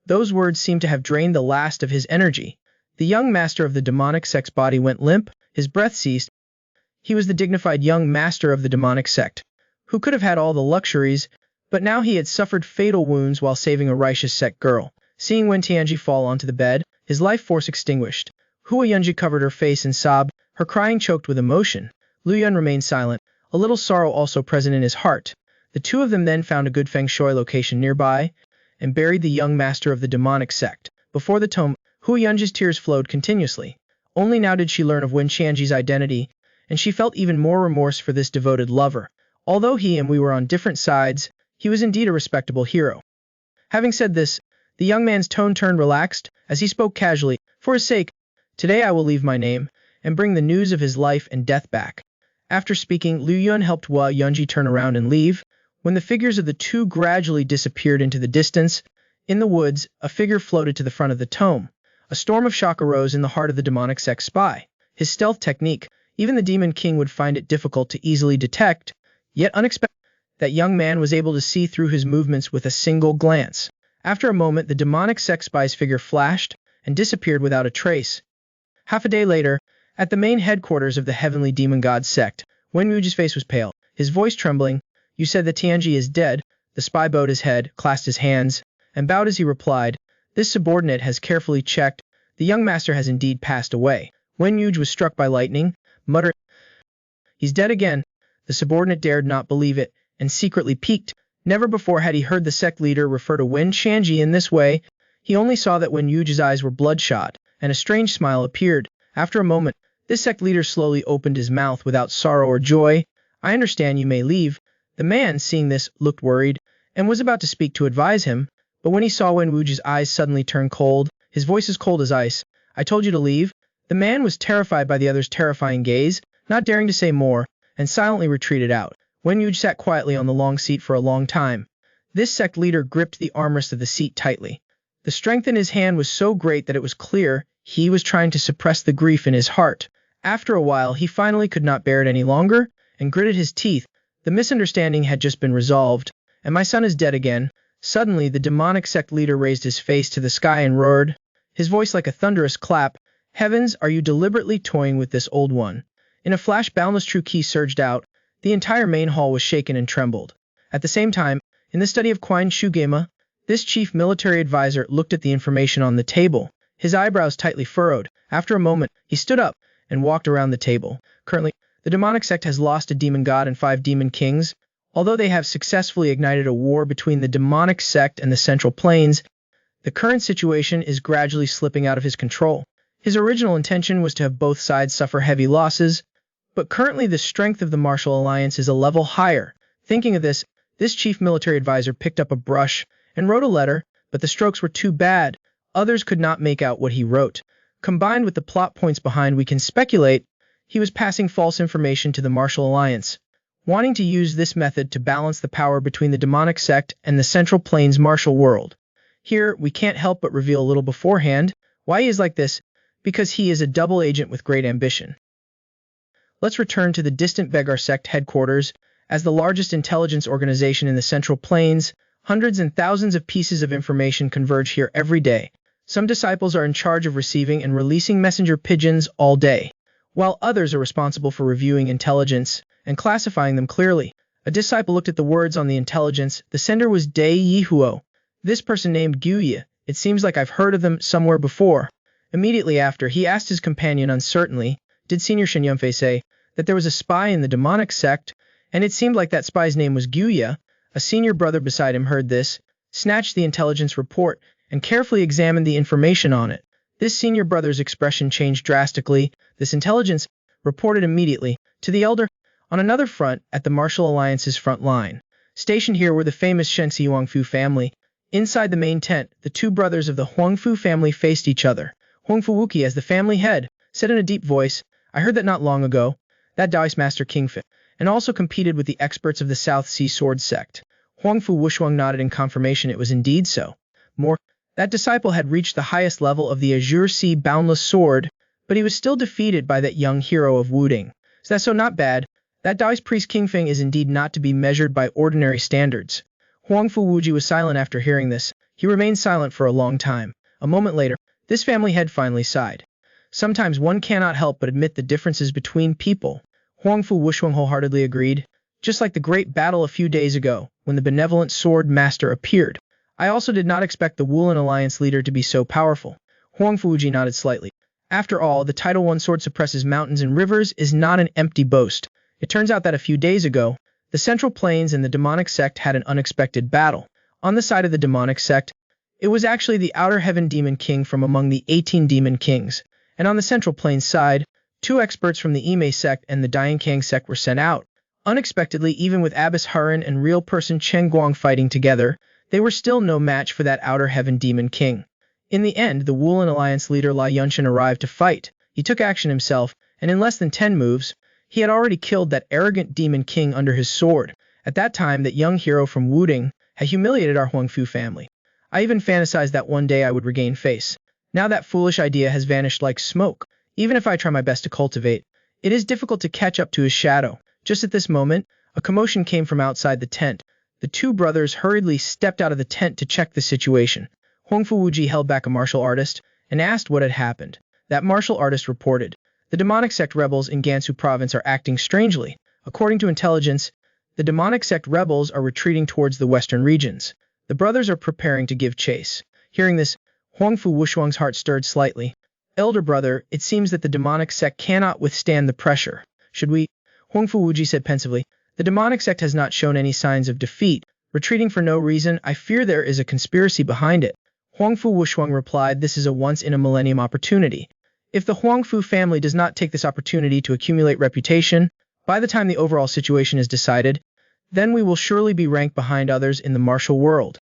Those words seemed to have drained the last of his energy. The young master of the demonic sect's body went limp, his breath ceased. He was the dignified young master of the demonic sect, who could have had all the luxuries, but now he had suffered fatal wounds while saving a righteous sect girl. Seeing Wen Tianji fall onto the bed, his life force extinguished, Hua Yunji covered her face and sobbed, her crying choked with emotion. Lu Yun remained silent, a little sorrow also present in his heart. The two of them then found a good feng shui location nearby, and buried the young master of the demonic sect. Before the tomb, Hua Yunji's tears flowed continuously. Only now did she learn of Wen Tianji's identity, and she felt even more remorse for this devoted lover. Although he and we were on different sides, he was indeed a respectable hero. Having said this, the young man's tone turned relaxed, as he spoke casually, for his sake, today I will leave my name, and bring the news of his life and death back. After speaking, Lu Yun helped Hua Yunji turn around and leave. When the figures of the two gradually disappeared into the distance, in the woods, a figure floated to the front of the tomb. A storm of shock arose in the heart of the demonic sect spy. His stealth technique, even the Demon King would find it difficult to easily detect, yet unexpected, that young man was able to see through his movements with a single glance. After a moment, the demonic sect spy's figure flashed and disappeared without a trace. Half a day later, at the main headquarters of the heavenly demon god sect, Wen Yuji's face was pale, his voice trembling. You said that Tianji is dead. The spy bowed his head, clasped his hands, and bowed as he replied, this subordinate has carefully checked. The young master has indeed passed away. Wen Yuji was struck by lightning, muttered, he's dead again. The subordinate dared not believe it, and secretly piqued. Never before had he heard the sect leader refer to Wen Tianji in this way. He only saw that Wen Yuji's eyes were bloodshot, and a strange smile appeared. After a moment, this sect leader slowly opened his mouth without sorrow or joy. I understand you may leave. The man, seeing this, looked worried, and was about to speak to advise him, but when he saw Wen Wuji's eyes suddenly turn cold, his voice as cold as ice, I told you to leave. The man was terrified by the other's terrifying gaze, not daring to say more, and silently retreated out. Wen Yuji sat quietly on the long seat for a long time. This sect leader gripped the armrest of the seat tightly. The strength in his hand was so great that it was clear he was trying to suppress the grief in his heart. After a while, he finally could not bear it any longer, and gritted his teeth. The misunderstanding had just been resolved, and my son is dead again. Suddenly, the demonic sect leader raised his face to the sky and roared, his voice like a thunderous clap, Heavens, are you deliberately toying with this old one? In a flash, boundless true key surged out. The entire main hall was shaken and trembled. At the same time, in the study of Quine Shugema, this chief military advisor looked at the information on the table, his eyebrows tightly furrowed. After a moment, he stood up and walked around the table. Currently, the demonic sect has lost a demon god and 5 demon kings. Although they have successfully ignited a war between the demonic sect and the Central Plains, the current situation is gradually slipping out of his control. His original intention was to have both sides suffer heavy losses, but currently the strength of the martial alliance is a level higher. Thinking of this, this chief military advisor picked up a brush and wrote a letter, but the strokes were too bad. Others could not make out what he wrote. Combined with the plot points behind, we can speculate he was passing false information to the martial alliance, wanting to use this method to balance the power between the demonic sect and the Central Plains martial world. Here, we can't help but reveal a little beforehand why he is like this, because he is a double agent with great ambition. Let's return to the distant Begar sect headquarters. As the largest intelligence organization in the Central Plains, hundreds and thousands of pieces of information converge here every day. Some disciples are in charge of receiving and releasing messenger pigeons all day, while others are responsible for reviewing intelligence and classifying them clearly. A disciple looked at the words on the intelligence. The sender was Dai Yihuo. This person named Guya. It seems like I've heard of them somewhere before. Immediately after, he asked his companion uncertainly, did Senior Shen Yunfei say that there was a spy in the demonic sect, and it seemed like that spy's name was Guya? A senior brother beside him heard this, snatched the intelligence report, and carefully examined the information on it. This senior brother's expression changed drastically. This intelligence reported immediately to the elder. On another front, at the Martial Alliance's front line, stationed here were the famous Shenxi Huangfu family. Inside the main tent, the two brothers of the Huangfu family faced each other. Huangfu Wuki, as the family head, said in a deep voice, I heard that not long ago, that Taoist master Kingfei, and also competed with the experts of the South Sea Sword sect. Huangfu Wushuang nodded in confirmation it was indeed so. More, that disciple had reached the highest level of the Azure Sea Boundless Sword, but he was still defeated by that young hero of Wudang. Is that so? Not bad. That Taoist priest Kingfei is indeed not to be measured by ordinary standards. Huangfu Wuji was silent after hearing this. He remained silent for a long time. A moment later, this family head finally sighed. Sometimes one cannot help but admit the differences between people. Huangfu Wushuang wholeheartedly agreed. Just like the great battle a few days ago, when the benevolent sword master appeared. I also did not expect the Wulin Alliance leader to be so powerful. Huang Fuji nodded slightly. After all, the Title I sword suppresses mountains and rivers is not an empty boast. It turns out that a few days ago, the Central Plains and the demonic sect had an unexpected battle. On the side of the demonic sect, it was actually the Outer Heaven Demon King from among the 18 Demon Kings. And on the Central Plains side, 2 experts from the Ime sect and the Diankang sect were sent out. Unexpectedly, even with Abbess Haran and real person Chen Guang fighting together, they were still no match for that Outer Heaven Demon King. In the end, the Wulin Alliance leader Lai Yunshan arrived to fight. He took action himself, and in less than 10 moves, he had already killed that arrogant Demon King under his sword. At that time, that young hero from Wudang had humiliated our Huangfu family. I even fantasized that one day I would regain face. Now that foolish idea has vanished like smoke. Even if I try my best to cultivate, it is difficult to catch up to his shadow. Just at this moment, a commotion came from outside the tent. The 2 brothers hurriedly stepped out of the tent to check the situation. Huangfu Wuji held back a martial artist and asked what had happened. That martial artist reported, the demonic sect rebels in Gansu province are acting strangely. According to intelligence, the demonic sect rebels are retreating towards the western regions. The brothers are preparing to give chase. Hearing this, Huangfu Wushuang's heart stirred slightly. Elder brother, it seems that the demonic sect cannot withstand the pressure. Should we? Huangfu Wuji said pensively. The demonic sect has not shown any signs of defeat, retreating for no reason. I fear there is a conspiracy behind it. Huangfu Wushuang replied, this is a once-in-a-millennium opportunity. If the Huangfu family does not take this opportunity to accumulate reputation, by the time the overall situation is decided, then we will surely be ranked behind others in the martial world.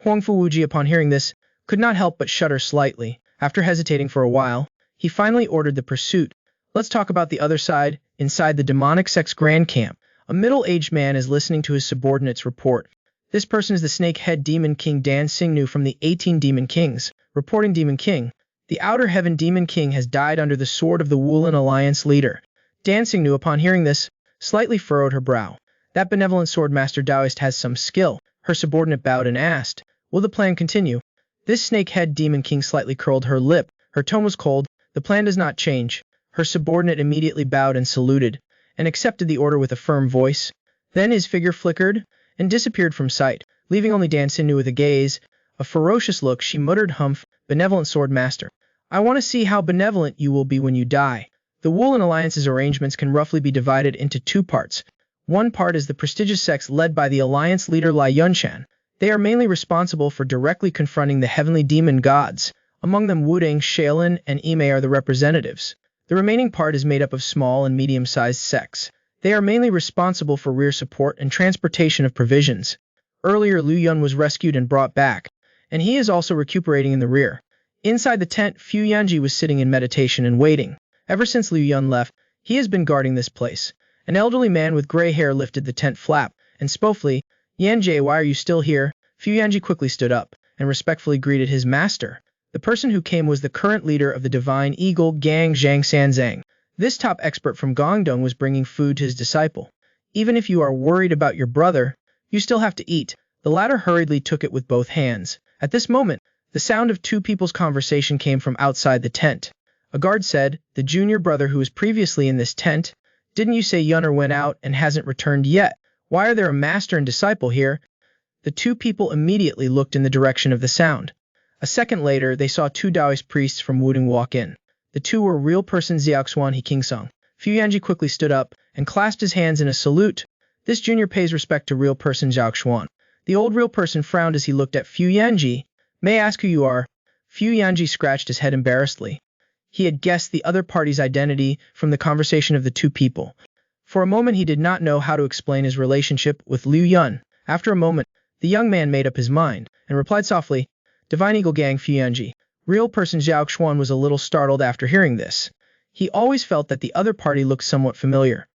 Huangfu Wuji, upon hearing this, could not help but shudder slightly. After hesitating for a while, he finally ordered the pursuit. Let's talk about the other side. Inside the demonic sect's grand camp, a middle-aged man is listening to his subordinate's report. This person is the snake-head Demon King Dan Xingnu from the 18 Demon Kings. Reporting Demon King, the Outer Heaven Demon King has died under the sword of the Wulin Alliance leader. Dan Xingnu, upon hearing this, slightly furrowed her brow. That benevolent sword master Taoist has some skill. Her subordinate bowed and asked, will the plan continue? This snake-head Demon King slightly curled her lip. Her tone was cold. The plan does not change. Her subordinate immediately bowed and saluted, and accepted the order with a firm voice. Then his figure flickered and disappeared from sight, leaving only Dan Xingnu with a gaze, a ferocious look. She muttered, humph, benevolent sword master. I want to see how benevolent you will be when you die. The Wulin Alliance's arrangements can roughly be divided into 2 parts. One part is the prestigious sects led by the Alliance leader Lai Yunshan. They are mainly responsible for directly confronting the heavenly demon gods. Among them Wudang, Shaolin, and Ime are the representatives. The remaining part is made up of small and medium-sized sects. They are mainly responsible for rear support and transportation of provisions. Earlier, Liu Yun was rescued and brought back, and he is also recuperating in the rear. Inside the tent, Fu Yanji was sitting in meditation and waiting. Ever since Liu Yun left, he has been guarding this place. An elderly man with gray hair lifted the tent flap, and spofully, Yanji, why are you still here? Fu Yanji quickly stood up, and respectfully greeted his master. The person who came was the current leader of the Divine Eagle Gang, Zhang Sanzang. This top expert from Guangdong was bringing food to his disciple. Even if you are worried about your brother, you still have to eat. The latter hurriedly took it with both hands. At this moment, the sound of 2 people's conversation came from outside the tent. A guard said, the junior brother who was previously in this tent, didn't you say Yunner went out and hasn't returned yet? Why are there a master and disciple here? The 2 people immediately looked in the direction of the sound. A second later, they saw 2 Taoist priests from Wudang walk in. The 2 were real person Xiaoxuan He Kingsong. Fu Yanji quickly stood up and clasped his hands in a salute. This junior pays respect to real person Xiaoxuan. The old real person frowned as he looked at Fu Yanji. May I ask who you are? Fu Yanji scratched his head embarrassedly. He had guessed the other party's identity from the conversation of the 2 people. For a moment he did not know how to explain his relationship with Liu Yun. After a moment, the young man made up his mind and replied softly, Divine Eagle Gang Fu Yanji. Real person Zhao Xuan was a little startled after hearing this. He always felt that the other party looked somewhat familiar,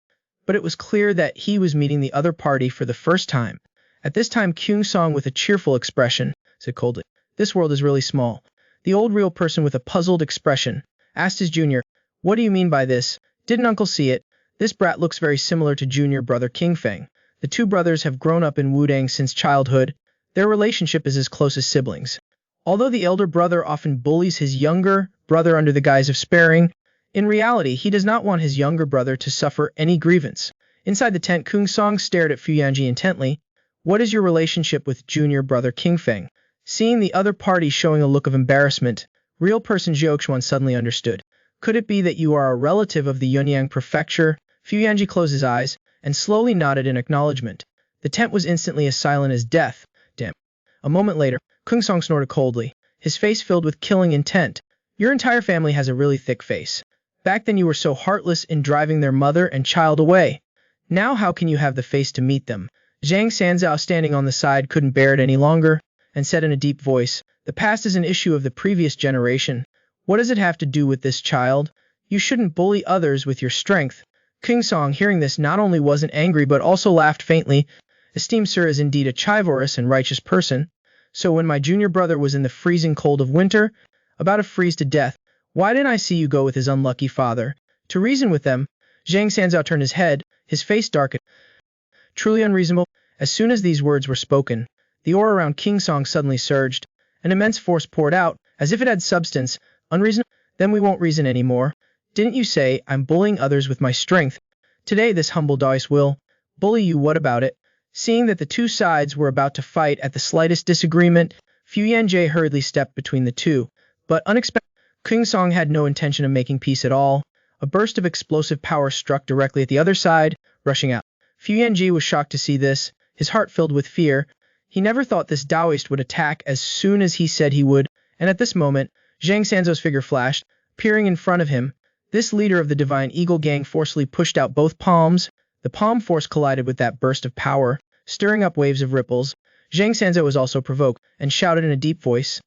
but it was clear that he was meeting the other party for the first time. At this time, Kyung Song, with a cheerful expression, said coldly, this world is really small. The old real person, with a puzzled expression, asked his junior, what do you mean by this? Didn't uncle see it? This brat looks very similar to junior brother King Feng. The 2 brothers have grown up in Wudang since childhood. Their relationship is as close as siblings. Although the elder brother often bullies his younger brother under the guise of sparing, In reality, he does not want his younger brother to suffer any grievance. Inside the tent, Kung Song stared at Fu Yanji intently. What is your relationship with junior brother King Feng? Seeing the other party showing a look of embarrassment, real person Jiuquan suddenly understood. Could it be that you are a relative of the Yunyang prefecture? Fu Yanji closed his eyes and slowly nodded in acknowledgement. The tent was instantly as silent as death. Damn. A moment later, Kung Song snorted coldly, his face filled with killing intent. Your entire family has a really thick face. Back then you were so heartless in driving their mother and child away. Now how can you have the face to meet them? Zhang Sanzao, standing on the side, couldn't bear it any longer, and said in a deep voice, the past is an issue of the previous generation. What does it have to do with this child? You shouldn't bully others with your strength. King Song, hearing this, not only wasn't angry but also laughed faintly. Esteemed sir is indeed a chivalrous and righteous person. So when my junior brother was in the freezing cold of winter, about to freeze to death, why didn't I see you go with his unlucky father? To reason with them? Zhang Sanzao turned his head, his face darkened. Truly unreasonable. As soon as these words were spoken, the aura around King Song suddenly surged. An immense force poured out, as if it had substance. Unreasonable? Then we won't reason anymore. Didn't you say I'm bullying others with my strength? Today this humble dice will bully you. What about it? Seeing that the two sides were about to fight at the slightest disagreement, Fu Yanjie hurriedly stepped between the two. But unexpectedly, King Song had no intention of making peace at all. A burst of explosive power struck directly at the other side, rushing out. Fu Yanjie was shocked to see this, his heart filled with fear. He never thought this Taoist would attack as soon as he said he would, and at this moment, Zhang Sanzou's figure flashed, appearing in front of him. This leader of the Divine Eagle Gang forcefully pushed out both palms. The palm force collided with that burst of power, stirring up waves of ripples. Zhang Sanzou was also provoked, and shouted in a deep voice.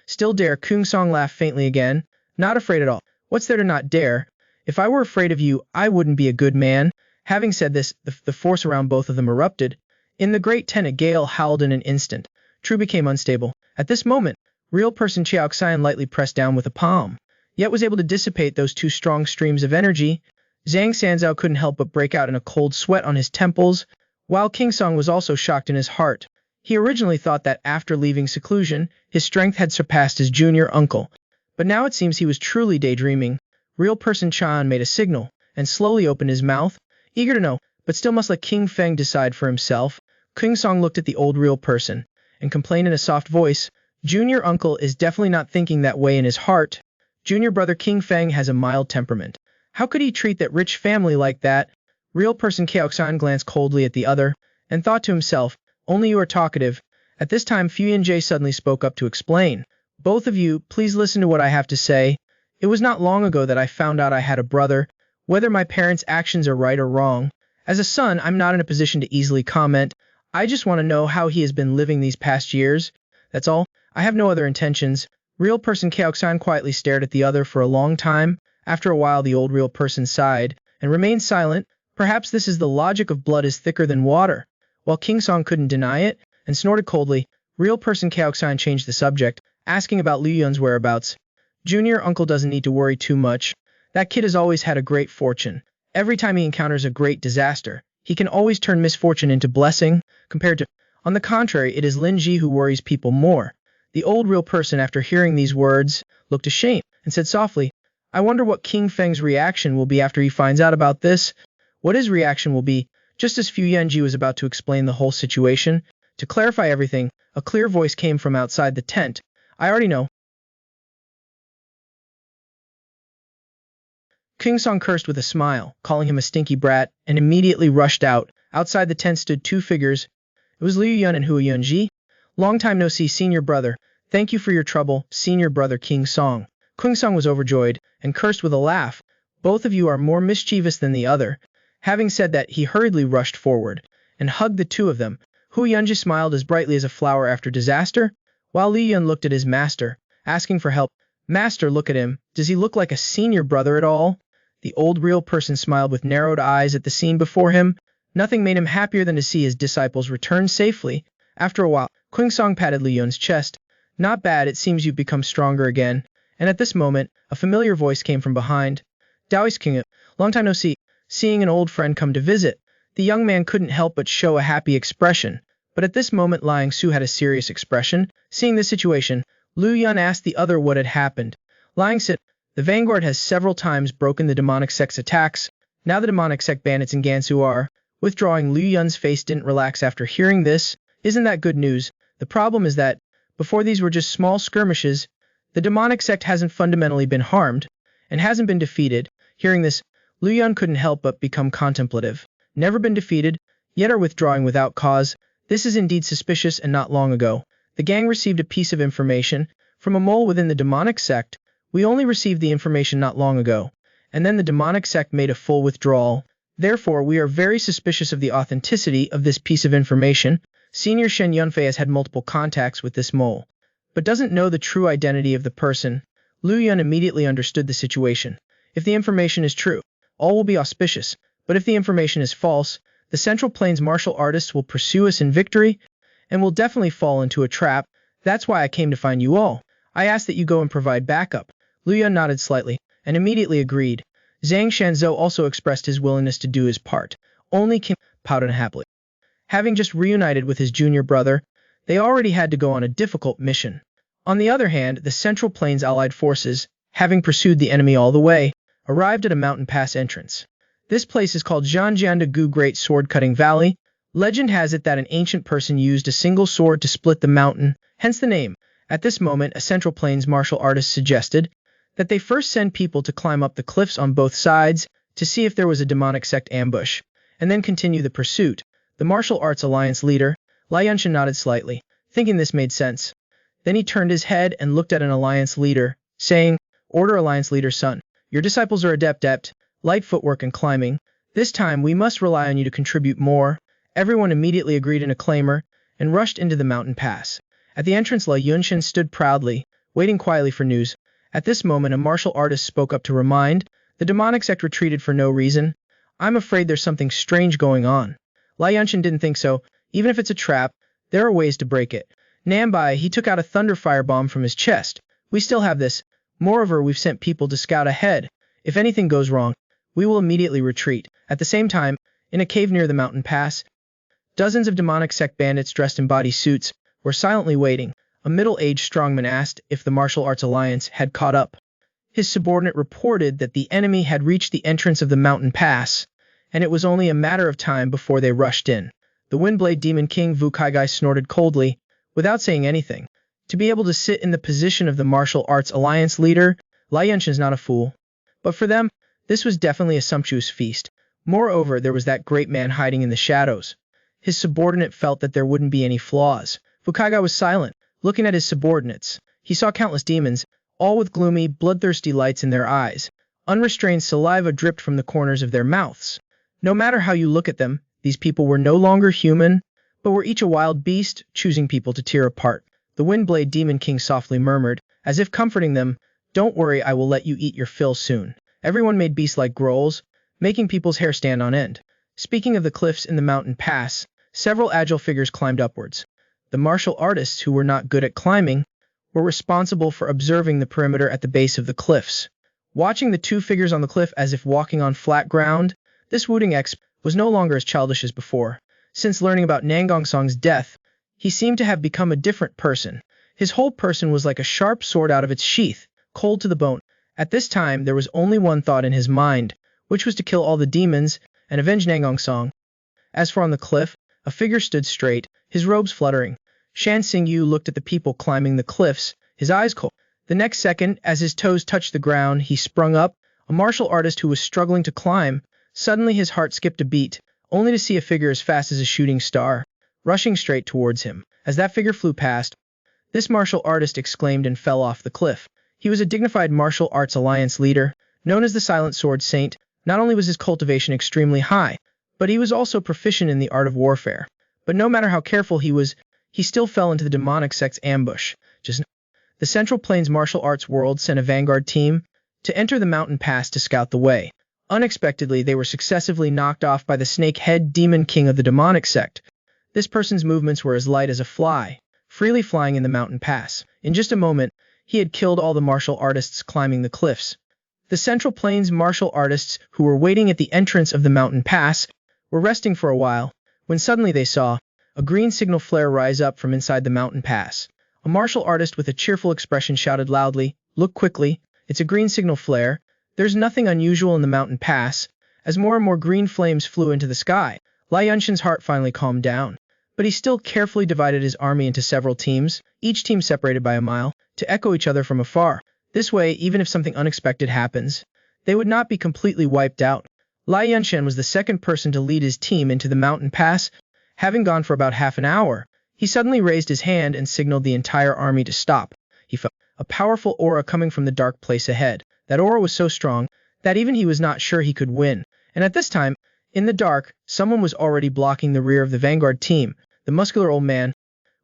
Still dare? Kung Song laughed faintly again. Not afraid at all. What's there to not dare? If I were afraid of you, I wouldn't be a good man. Having said this, the force around both of them erupted. In the great tent, a gale howled in an instant. True became unstable. At this moment, real person Chiao Xian lightly pressed down with a palm, yet was able to dissipate those two strong streams of energy. Zhang Sanzao couldn't help but break out in a cold sweat on his temples, while King Song was also shocked in his heart. He originally thought that after leaving seclusion, his strength had surpassed his junior uncle. But now it seems he was truly daydreaming. Real person Chan made a signal, and slowly opened his mouth, eager to know, but still must let King Feng decide for himself. King Song looked at the old real person, and complained in a soft voice, Junior uncle is definitely not thinking that way in his heart. Junior brother King Feng has a mild temperament. How could he treat that rich family like that? Real person Kaoxan glanced coldly at the other, and thought to himself, only you are talkative. At this time Fu Yanjie suddenly spoke up to explain. Both of you, please listen to what I have to say. It was not long ago that I found out I had a brother. Whether my parents' actions are right or wrong, as a son I'm not in a position to easily comment. I just want to know how he has been living these past years. That's all. I have no other intentions. Real person Kaoxan quietly stared at the other for a long time. After a while the old real person sighed, and remained silent. Perhaps this is the logic of blood is thicker than water. While King Song couldn't deny it, and snorted coldly, real person Kaoxan changed the subject, asking about Liu Yun's whereabouts. Junior uncle doesn't need to worry too much. That kid has always had a great fortune. Every time he encounters a great disaster, he can always turn misfortune into blessing, compared to... On the contrary, it is Lin Ji who worries people more. The old real person, after hearing these words, looked ashamed, and said softly, I wonder what King Feng's reaction will be after he finds out about this. What his reaction will be. Just as Fu Yanji was about to explain the whole situation, to clarify everything, a clear voice came from outside the tent. I already know. King Song cursed with a smile, calling him a stinky brat, and immediately rushed out. Outside the tent stood two figures. It was Liu Yun and Hu Yunji. Long time no see, senior brother. Thank you for your trouble, senior brother King Song. King Song was overjoyed, and cursed with a laugh. Both of you are more mischievous than the other. Having said that, he hurriedly rushed forward, and hugged the two of them. Hu Yunji smiled as brightly as a flower after disaster, while Li Yun looked at his master, asking for help. Master, look at him. Does he look like a senior brother at all? The old real person smiled with narrowed eyes at the scene before him. Nothing made him happier than to see his disciples return safely. After a while, King Song patted Li Yun's chest. Not bad, it seems you've become stronger again. And at this moment, a familiar voice came from behind. Taoist King, long time no see. Seeing an old friend come to visit, the young man couldn't help but show a happy expression. But at this moment Liang Su had a serious expression. Seeing this situation, Liu Yun asked the other what had happened. Liang said, The vanguard has several times broken the demonic sect's attacks. Now the demonic sect bandits in Gansu are withdrawing. Liu Yun's face didn't relax after hearing this. Isn't that good news? The problem is that, before these were just small skirmishes, the demonic sect hasn't fundamentally been harmed, and hasn't been defeated. Hearing this, Liu Yun couldn't help but become contemplative. Never been defeated, yet are withdrawing without cause. This is indeed suspicious. And not long ago, the gang received a piece of information from a mole within the demonic sect. We only received the information not long ago, and then the demonic sect made a full withdrawal. Therefore, we are very suspicious of the authenticity of this piece of information. Senior Shen Yunfei has had multiple contacts with this mole, but doesn't know the true identity of the person. Liu Yun immediately understood the situation. If the information is true, all will be auspicious, but if the information is false, the Central Plains martial artists will pursue us in victory, and will definitely fall into a trap. That's why I came to find you all. I asked that you go and provide backup. Liu Yun nodded slightly, and immediately agreed. Zhang Shanzhou also expressed his willingness to do his part. Only King pouted happily. Having just reunited with his junior brother, they already had to go on a difficult mission. On the other hand, the Central Plains allied forces, having pursued the enemy all the way, arrived at a mountain pass entrance. This place is called Zhanjiandagu Great Sword Cutting Valley. Legend has it that an ancient person used a single sword to split the mountain, hence the name. At this moment, a Central Plains martial artist suggested that they first send people to climb up the cliffs on both sides to see if there was a demonic sect ambush, and then continue the pursuit. The Martial Arts Alliance leader, Lai Yunshan, nodded slightly, thinking this made sense. Then he turned his head and looked at an alliance leader, saying, "Order, alliance leader Sun. Your disciples are adept, light footwork and climbing. This time we must rely on you to contribute more." Everyone immediately agreed in a clamor, and rushed into the mountain pass. At the entrance, Lai Yunshan stood proudly, waiting quietly for news. At this moment, a martial artist spoke up to remind, the demonic sect retreated for no reason. "I'm afraid there's something strange going on." Lai Yunshan didn't think so. Even if it's a trap, there are ways to break it. Nambai, he took out a thunder firebomb from his chest. "We still have this. Moreover, we've sent people to scout ahead. If anything goes wrong, we will immediately retreat." At the same time, in a cave near the mountain pass, dozens of demonic sect bandits dressed in body suits were silently waiting. A middle-aged strongman asked if the Martial Arts Alliance had caught up. His subordinate reported that the enemy had reached the entrance of the mountain pass, and it was only a matter of time before they rushed in. The Windblade Demon King Wu Kaigai snorted coldly, without saying anything. To be able to sit in the position of the Martial Arts Alliance leader, Lai Yunshan's not a fool. But for them, this was definitely a sumptuous feast. Moreover, there was that great man hiding in the shadows. His subordinate felt that there wouldn't be any flaws. Wu Kaigai was silent, looking at his subordinates. He saw countless demons, all with gloomy, bloodthirsty lights in their eyes. Unrestrained saliva dripped from the corners of their mouths. No matter how you look at them, these people were no longer human, but were each a wild beast, choosing people to tear apart. The Windblade Demon King softly murmured, as if comforting them, "Don't worry, I will let you eat your fill soon." Everyone made beast-like growls, making people's hair stand on end. Speaking of the cliffs in the mountain pass, several agile figures climbed upwards. The martial artists, who were not good at climbing, were responsible for observing the perimeter at the base of the cliffs. Watching the two figures on the cliff as if walking on flat ground, this Wudang expert was no longer as childish as before. Since learning about Nangongsong's death, he seemed to have become a different person. His whole person was like a sharp sword out of its sheath, cold to the bone. At this time, there was only one thought in his mind, which was to kill all the demons and avenge Nangongsong. As for on the cliff, a figure stood straight, his robes fluttering. Shan Xingyu looked at the people climbing the cliffs, his eyes cold. The next second, as his toes touched the ground, he sprung up, a martial artist who was struggling to climb. Suddenly his heart skipped a beat, only to see a figure as fast as a shooting star, rushing straight towards him. As that figure flew past, this martial artist exclaimed and fell off the cliff. He was a dignified Martial Arts Alliance leader, known as the Silent Sword Saint. Not only was his cultivation extremely high, but he was also proficient in the art of warfare. But no matter how careful he was, he still fell into the demonic sect's ambush. The Central Plains martial arts world sent a vanguard team to enter the mountain pass to scout the way. Unexpectedly, they were successively knocked off by the snake-head demon king of the demonic sect. This person's movements were as light as a fly, freely flying in the mountain pass. In just a moment, he had killed all the martial artists climbing the cliffs. The Central Plains martial artists, who were waiting at the entrance of the mountain pass, were resting for a while, when suddenly they saw a green signal flare rise up from inside the mountain pass. A martial artist with a cheerful expression shouted loudly, "Look quickly." It's a green signal flare. There's nothing unusual in the mountain pass. As more and more green flames flew into the sky, Lai Yunshan's heart finally calmed down. But he still carefully divided his army into several teams, each team separated by a mile, to echo each other from afar. This way, even if something unexpected happens, they would not be completely wiped out. Lai Yunshan was the second person to lead his team into the mountain pass. Having gone for about half an hour, he suddenly raised his hand and signaled the entire army to stop. He felt a powerful aura coming from the dark place ahead. That aura was so strong that even he was not sure he could win. And at this time, in the dark, someone was already blocking the rear of the vanguard team. The muscular old man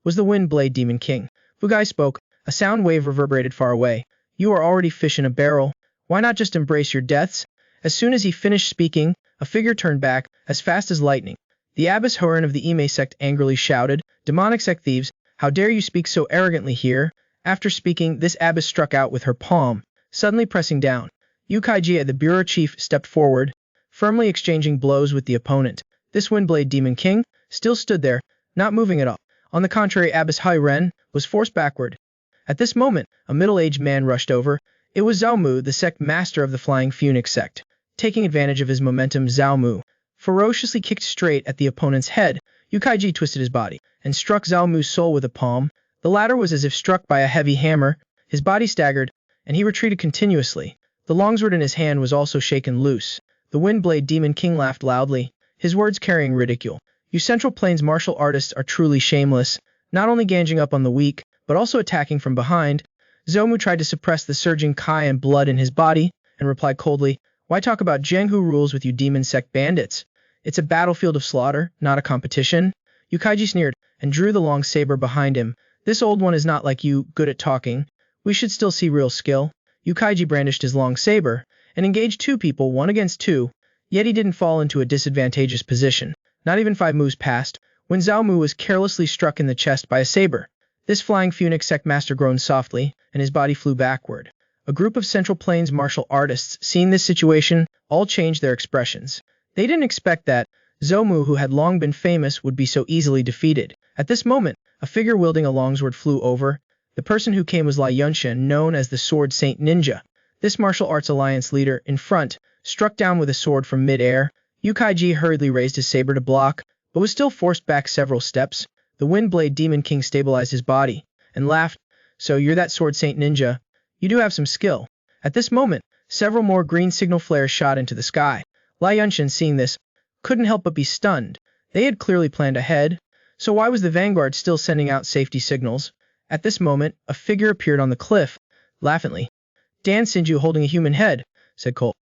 was the Wind Blade Demon King. Wugai spoke. A sound wave reverberated far away. You are already fish in a barrel. Why not just embrace your deaths? As soon as he finished speaking, a figure turned back, as fast as lightning. The Abbess Horan of the Ime sect angrily shouted, Demonic sect thieves, how dare you speak so arrogantly here? After speaking, this abbess struck out with her palm, suddenly pressing down. Yu Kaijie, the bureau chief, stepped forward, firmly exchanging blows with the opponent. This Windblade Demon King still stood there, not moving at all. On the contrary, Abbess Hai Ren was forced backward. At this moment, a middle-aged man rushed over. It was Zhao Mu, the sect master of the Flying Phoenix sect. Taking advantage of his momentum, Zhao Mu ferociously kicked straight at the opponent's head. Yu Kaiji twisted his body and struck Zhao Mu's soul with a palm. The latter was as if struck by a heavy hammer. His body staggered, and he retreated continuously. The longsword in his hand was also shaken loose. The Windblade Demon King laughed loudly, his words carrying ridicule. You Central Plains martial artists are truly shameless, not only ganging up on the weak, but also attacking from behind. Zhao Mu tried to suppress the surging Kai and blood in his body, and replied coldly, Why talk about Jianghu rules with you demon sect bandits? It's a battlefield of slaughter, not a competition. Yukaiji sneered, and drew the long saber behind him. This old one is not like you, good at talking. We should still see real skill. Yukaiji brandished his long saber, and engaged two people 1 against 2, yet he didn't fall into a disadvantageous position. Not even 5 moves passed, when Zhao Mu was carelessly struck in the chest by a saber. This Flying Phoenix sect master groaned softly, and his body flew backward. A group of Central Plains martial artists, seeing this situation, all changed their expressions. They didn't expect that Zhao Mu, who had long been famous, would be so easily defeated. At this moment, a figure wielding a longsword flew over. The person who came was Lai Yunshan, known as the Sword Saint Ninja. This martial arts alliance leader, in front, struck down with a sword from mid-air. Yu Kaiji hurriedly raised his saber to block, but was still forced back several steps. The Windblade Demon King stabilized his body, and laughed. So you're that Sword Saint Ninja? You do have some skill. At this moment, several more green signal flares shot into the sky. Lai Yunshan, seeing this, couldn't help but be stunned. They had clearly planned ahead. So why was the vanguard still sending out safety signals? At this moment, a figure appeared on the cliff, laughingly. Dan Sinju holding a human head, said Cole.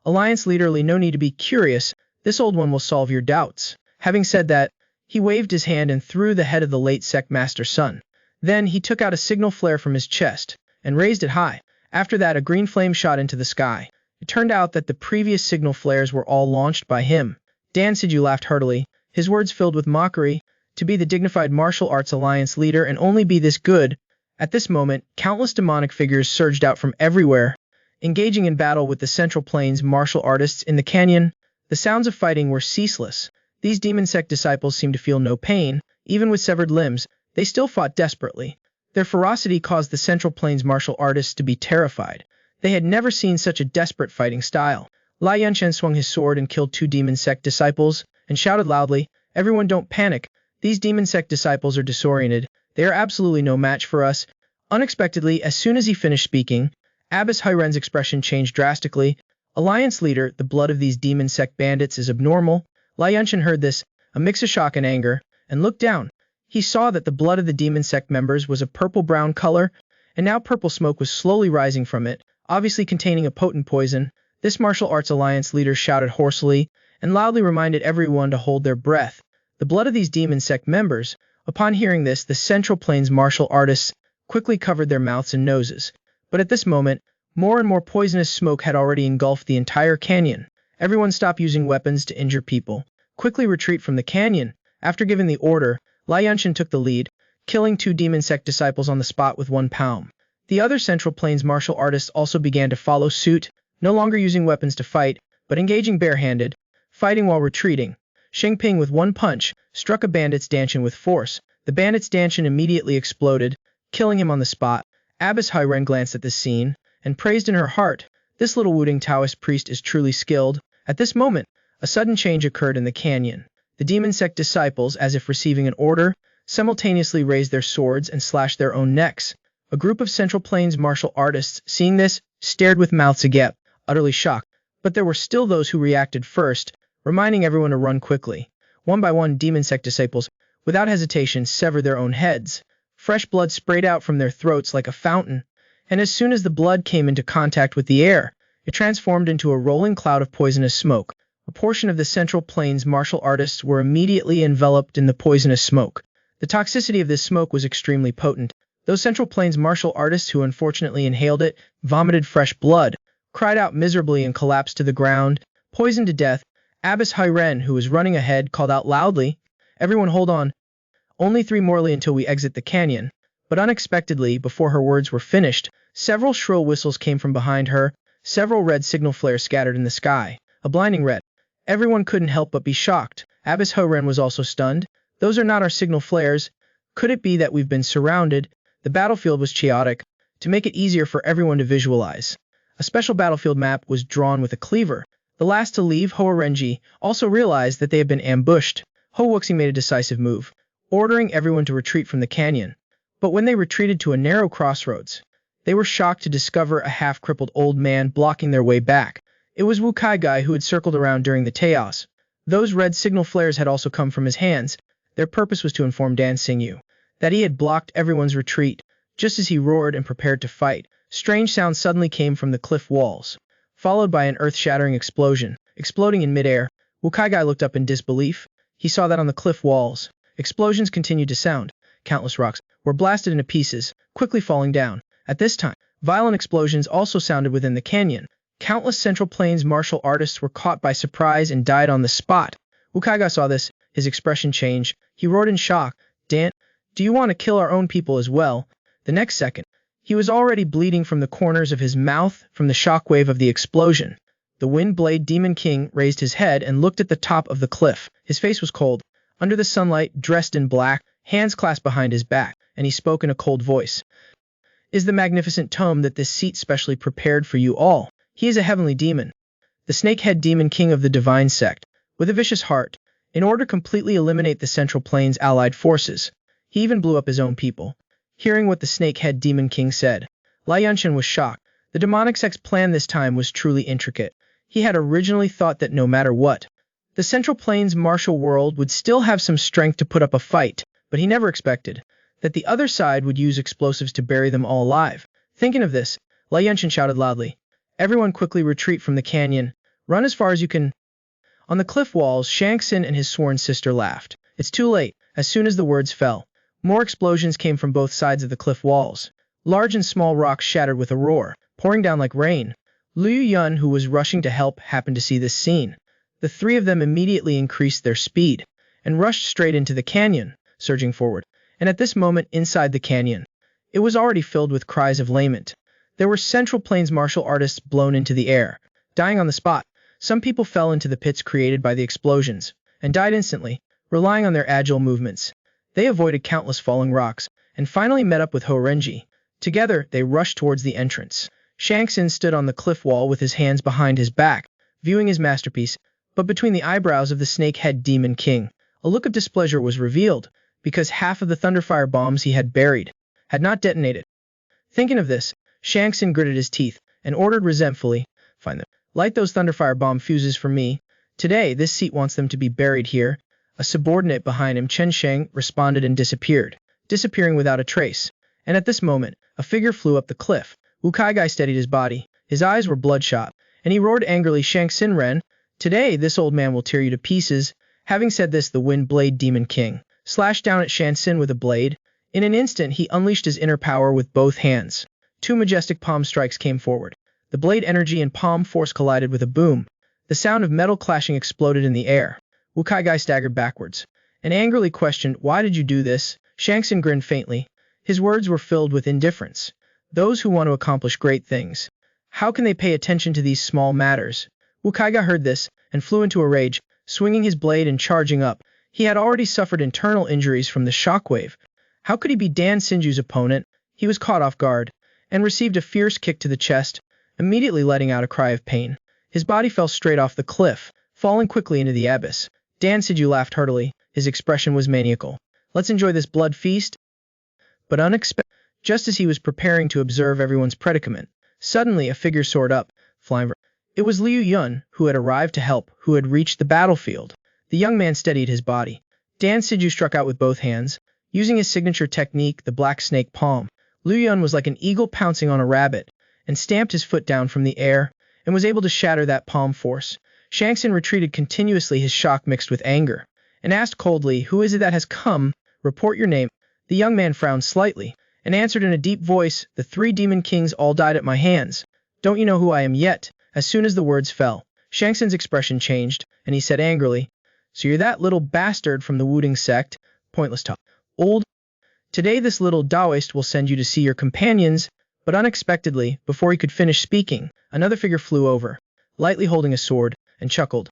Alliance leader Lee, no need to be curious. This old one will solve your doubts. Having said that, he waved his hand and threw the head of the late sect master's son. Then he took out a signal flare from his chest and raised it high. After that, a green flame shot into the sky. It turned out that the previous signal flares were all launched by him. Dan Sinju laughed heartily, his words filled with mockery. To be the dignified martial arts alliance leader and only be this good. At this moment, countless demonic figures surged out from everywhere, engaging in battle with the Central Plains martial artists in the canyon. The sounds of fighting were ceaseless. These demon sect disciples seemed to feel no pain. Even with severed limbs, they still fought desperately. Their ferocity caused the Central Plains martial artists to be terrified. They had never seen such a desperate fighting style. Lai Yunshan swung his sword and killed 2 demon sect disciples, and shouted loudly, Everyone don't panic. These demon sect disciples are disoriented. They are absolutely no match for us. Unexpectedly, as soon as he finished speaking, Abbess Hairen's expression changed drastically. Alliance leader, the blood of these demon sect bandits is abnormal. Lai Yunshan heard this, a mix of shock and anger, and looked down. He saw that the blood of the demon sect members was a purple-brown color, and now purple smoke was slowly rising from it, obviously containing a potent poison. This martial arts alliance leader shouted hoarsely, and loudly reminded everyone to hold their breath. The blood of these demon sect members. Upon hearing this, the Central Plains martial artists quickly covered their mouths and noses. But at this moment, more and more poisonous smoke had already engulfed the entire canyon. Everyone stopped using weapons to injure people. Quickly retreat from the canyon. After giving the order, Lai Yunshan took the lead, killing 2 demon sect disciples on the spot with 1 palm. The other Central Plains martial artists also began to follow suit, no longer using weapons to fight, but engaging barehanded, fighting while retreating. Sheng Ping, with 1 punch, struck a bandit's dantian with force. The bandit's dantian immediately exploded, killing him on the spot. Abbess Hairen glanced at this scene, and praised in her heart, "This little Wudang Taoist priest is truly skilled." At this moment, a sudden change occurred in the canyon. The demon sect disciples, as if receiving an order, simultaneously raised their swords and slashed their own necks. A group of Central Plains martial artists, seeing this, stared with mouths agape, utterly shocked. But there were still those who reacted first, reminding everyone to run quickly. One by one, demon sect disciples, without hesitation, severed their own heads. Fresh blood sprayed out from their throats like a fountain, and as soon as the blood came into contact with the air, it transformed into a rolling cloud of poisonous smoke. A portion of the Central Plains martial artists were immediately enveloped in the poisonous smoke. The toxicity of this smoke was extremely potent. Those Central Plains martial artists who unfortunately inhaled it, vomited fresh blood, cried out miserably and collapsed to the ground, poisoned to death. Abbess Hyren, who was running ahead, called out loudly, "Everyone hold on. Only 3 more until we exit the canyon." But unexpectedly, before her words were finished, several shrill whistles came from behind her, several red signal flares scattered in the sky, a blinding red. Everyone couldn't help but be shocked. Abbess Hyren was also stunned. "Those are not our signal flares. Could it be that we've been surrounded?" The battlefield was chaotic. To make it easier for everyone to visualize, a special battlefield map was drawn with a cleaver. The last to leave, Hoarenji, also realized that they had been ambushed. Wuxing made a decisive move, ordering everyone to retreat from the canyon. But when they retreated to a narrow crossroads, they were shocked to discover a half-crippled old man blocking their way back. It was Wu Kaigai, who had circled around during the chaos. Those red signal flares had also come from his hands. Their purpose was to inform Dan Xingyu that he had blocked everyone's retreat. Just as he roared and prepared to fight, strange sounds suddenly came from the cliff walls, followed by an earth-shattering explosion. Exploding in midair, Wu Kaigai looked up in disbelief. He saw that on the cliff walls, explosions continued to sound. Countless rocks were blasted into pieces, quickly falling down. At this time, violent explosions also sounded within the canyon. Countless Central Plains martial artists were caught by surprise and died on the spot. Wu Kaigai saw this, his expression changed. He roared in shock, "Dan, do you want to kill our own people as well?" The next second, he was already bleeding from the corners of his mouth from the shockwave of the explosion. The Wind Blade Demon King raised his head and looked at the top of the cliff. His face was cold. Under the sunlight, dressed in black, hands clasped behind his back, and he spoke in a cold voice. "Is the magnificent tome that this seat specially prepared for you all? He is a heavenly demon, the Snakehead Demon King of the Divine Sect, with a vicious heart. In order to completely eliminate the Central Plains allied forces, he even blew up his own people." Hearing what the Snakehead Demon King said, Lai Yunshin was shocked. The demonic sect's plan this time was truly intricate. He had originally thought that no matter what, the Central Plains martial world would still have some strength to put up a fight, but he never expected that the other side would use explosives to bury them all alive. Thinking of this, Lai Yunshin shouted loudly, "Everyone quickly retreat from the canyon. Run as far as you can." On the cliff walls, Shangxin and his sworn sister laughed. "It's too late." As soon as the words fell, more explosions came from both sides of the cliff walls. Large and small rocks shattered with a roar, pouring down like rain. Liu Yun, who was rushing to help, happened to see this scene. The 3 of them immediately increased their speed and rushed straight into the canyon, surging forward. And at this moment, inside the canyon, it was already filled with cries of lament. There were Central Plains martial artists blown into the air, dying on the spot. Some people fell into the pits created by the explosions and died instantly, relying on their agile movements. They avoided countless falling rocks and finally met up with Horenji. Together, they rushed towards the entrance. Shangxin stood on the cliff wall with his hands behind his back, viewing his masterpiece, but between the eyebrows of the Snakehead Demon King, a look of displeasure was revealed, because half of the Thunderfire bombs he had buried had not detonated. Thinking of this, Shangxin gritted his teeth and ordered resentfully, "Find them. Light those Thunderfire bomb fuses for me. Today, this seat wants them to be buried here." A subordinate behind him, Chen Sheng, responded and disappeared, disappearing without a trace. And at this moment, a figure flew up the cliff. Wu Kaigai steadied his body. His eyes were bloodshot, and he roared angrily, "Shangxin Ren, today this old man will tear you to pieces." Having said this, the Wind Blade Demon King slashed down at Shangxin with a blade. In an instant, he unleashed his inner power with both hands. 2 majestic palm strikes came forward. The blade energy and palm force collided with a boom. The sound of metal clashing exploded in the air. Wu Kaigai staggered backwards and angrily questioned, "Why did you do this?" Shangxin grinned faintly. His words were filled with indifference. Those who want to accomplish great things, how can they pay attention to these small matters? Wu Kaigai heard this and flew into a rage, swinging his blade and charging up. He had already suffered internal injuries from the shockwave. How could he be Dan Xinju's opponent? He was caught off guard, and received a fierce kick to the chest, immediately letting out a cry of pain. His body fell straight off the cliff, falling quickly into the abyss. Dan Siju laughed heartily. His expression was maniacal. Let's enjoy this blood feast. But unexpectedly, just as he was preparing to observe everyone's predicament, suddenly a figure soared up, flying. It was Liu Yun, who had arrived to help, who had reached the battlefield. The young man steadied his body. Dan Siju struck out with both hands, using his signature technique, the black snake palm. Liu Yun was like an eagle pouncing on a rabbit, and stamped his foot down from the air, and was able to shatter that palm force. Shang Tsung retreated continuously, his shock mixed with anger, and asked coldly, "Who is it that has come? Report your name." The young man frowned slightly, and answered in a deep voice, "The 3 demon kings all died at my hands. Don't you know who I am yet?" As soon as the words fell, Shang Tsung's expression changed, and he said angrily, "So you're that little bastard from the Wudang sect? Pointless talk. Old. Today this little Taoist will send you to see your companions." But unexpectedly, before he could finish speaking, another figure flew over, lightly holding a sword, and chuckled.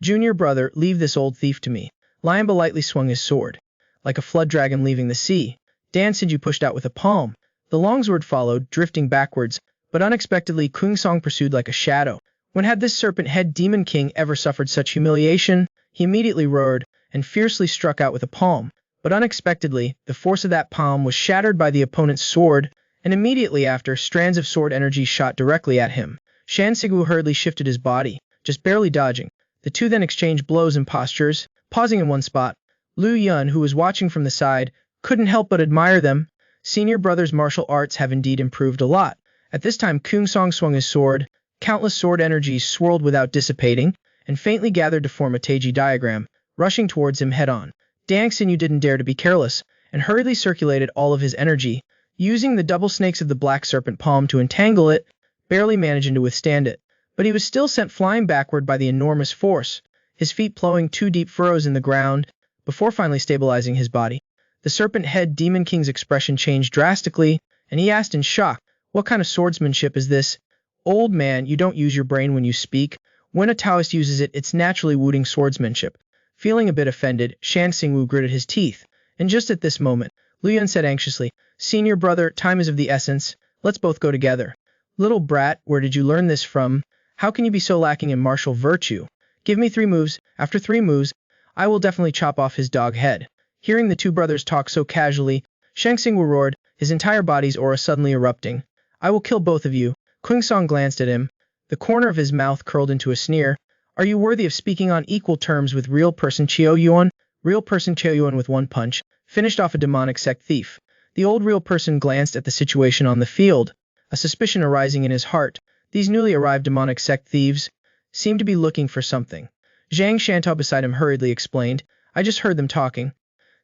"Junior brother, leave this old thief to me." Lion lightly swung his sword. Like a flood dragon leaving the sea, Dan Siju pushed out with a palm. The longsword followed, drifting backwards, but unexpectedly Kung Song pursued like a shadow. When had this serpent-head demon king ever suffered such humiliation? He immediately roared, and fiercely struck out with a palm. But unexpectedly, the force of that palm was shattered by the opponent's sword, and immediately after, strands of sword energy shot directly at him. Shan Sigu hurriedly shifted his body, just barely dodging. The two then exchanged blows and postures, pausing in one spot. Liu Yun, who was watching from the side, couldn't help but admire them. Senior brother's martial arts have indeed improved a lot. At this time Kung Song swung his sword. Countless sword energies swirled without dissipating, and faintly gathered to form a Taiji diagram, rushing towards him head-on. Dang Xinyu didn't dare to be careless, and hurriedly circulated all of his energy, using the double snakes of the black serpent palm to entangle it, barely managing to withstand it. But he was still sent flying backward by the enormous force, his feet plowing 2 deep furrows in the ground, before finally stabilizing his body. The serpent-head demon king's expression changed drastically, and he asked in shock, "What kind of swordsmanship is this? Old man, you don't use your brain when you speak. When a Taoist uses it, it's naturally Wudang swordsmanship." Feeling a bit offended, Shan Xingwu gritted his teeth, and just at this moment, Liu Yun said anxiously, "Senior brother, time is of the essence. Let's both go together." "Little brat, where did you learn this from? How can you be so lacking in martial virtue? Give me 3 moves. After 3 moves, I will definitely chop off his dog head." Hearing the two brothers talk so casually, Shang Xingwu roared, his entire body's aura suddenly erupting. "I will kill both of you." Kung Song glanced at him. The corner of his mouth curled into a sneer. "Are you worthy of speaking on equal terms with real person Qiao Yuan?" Real person Qiao Yuan with one punch finished off a demonic sect thief. The old real person glanced at the situation on the field, a suspicion arising in his heart. These newly arrived demonic sect thieves seemed to be looking for something. Zhang Shantao beside him hurriedly explained, "I just heard them talking.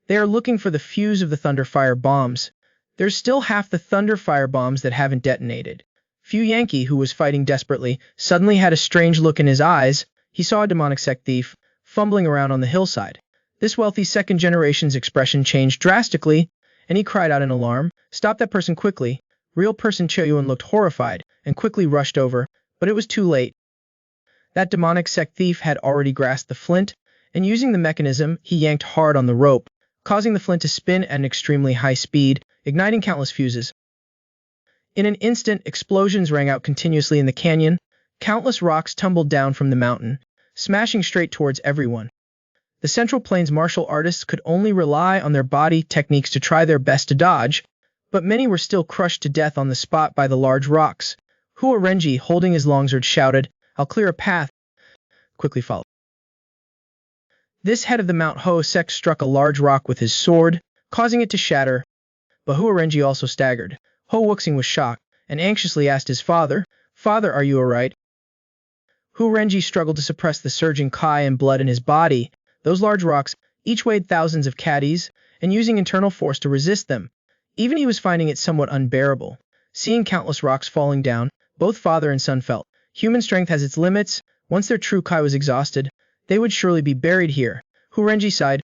They are looking for the fuse of the Thunderfire bombs. There's still half the Thunderfire bombs that haven't detonated." Fu Yankee, who was fighting desperately, suddenly had a strange look in his eyes. He saw a demonic sect thief fumbling around on the hillside. This wealthy second generation's expression changed drastically, and he cried out in alarm, "Stop that person quickly." Real person Qiao Yuan looked horrified and quickly rushed over, but it was too late. That demonic sect thief had already grasped the flint, and using the mechanism, he yanked hard on the rope, causing the flint to spin at an extremely high speed, igniting countless fuses. In an instant, explosions rang out continuously in the canyon. Countless rocks tumbled down from the mountain, smashing straight towards everyone. The Central Plains martial artists could only rely on their body techniques to try their best to dodge, but many were still crushed to death on the spot by the large rocks. Hua Renji, holding his longsword, shouted, "I'll clear a path." Quickly followed. This head of the Mount Ho sect struck a large rock with his sword, causing it to shatter, but Hua Renji also staggered. Ho Wuxing was shocked, and anxiously asked his father, "Father, are you alright?" Hua Renji struggled to suppress the surging Kai and blood in his body. Those large rocks, each weighed thousands of caddies, and using internal force to resist them. Even he was finding it somewhat unbearable. Seeing countless rocks falling down, both father and son felt, human strength has its limits. Once their true Kai was exhausted, they would surely be buried here. Hua Renji sighed.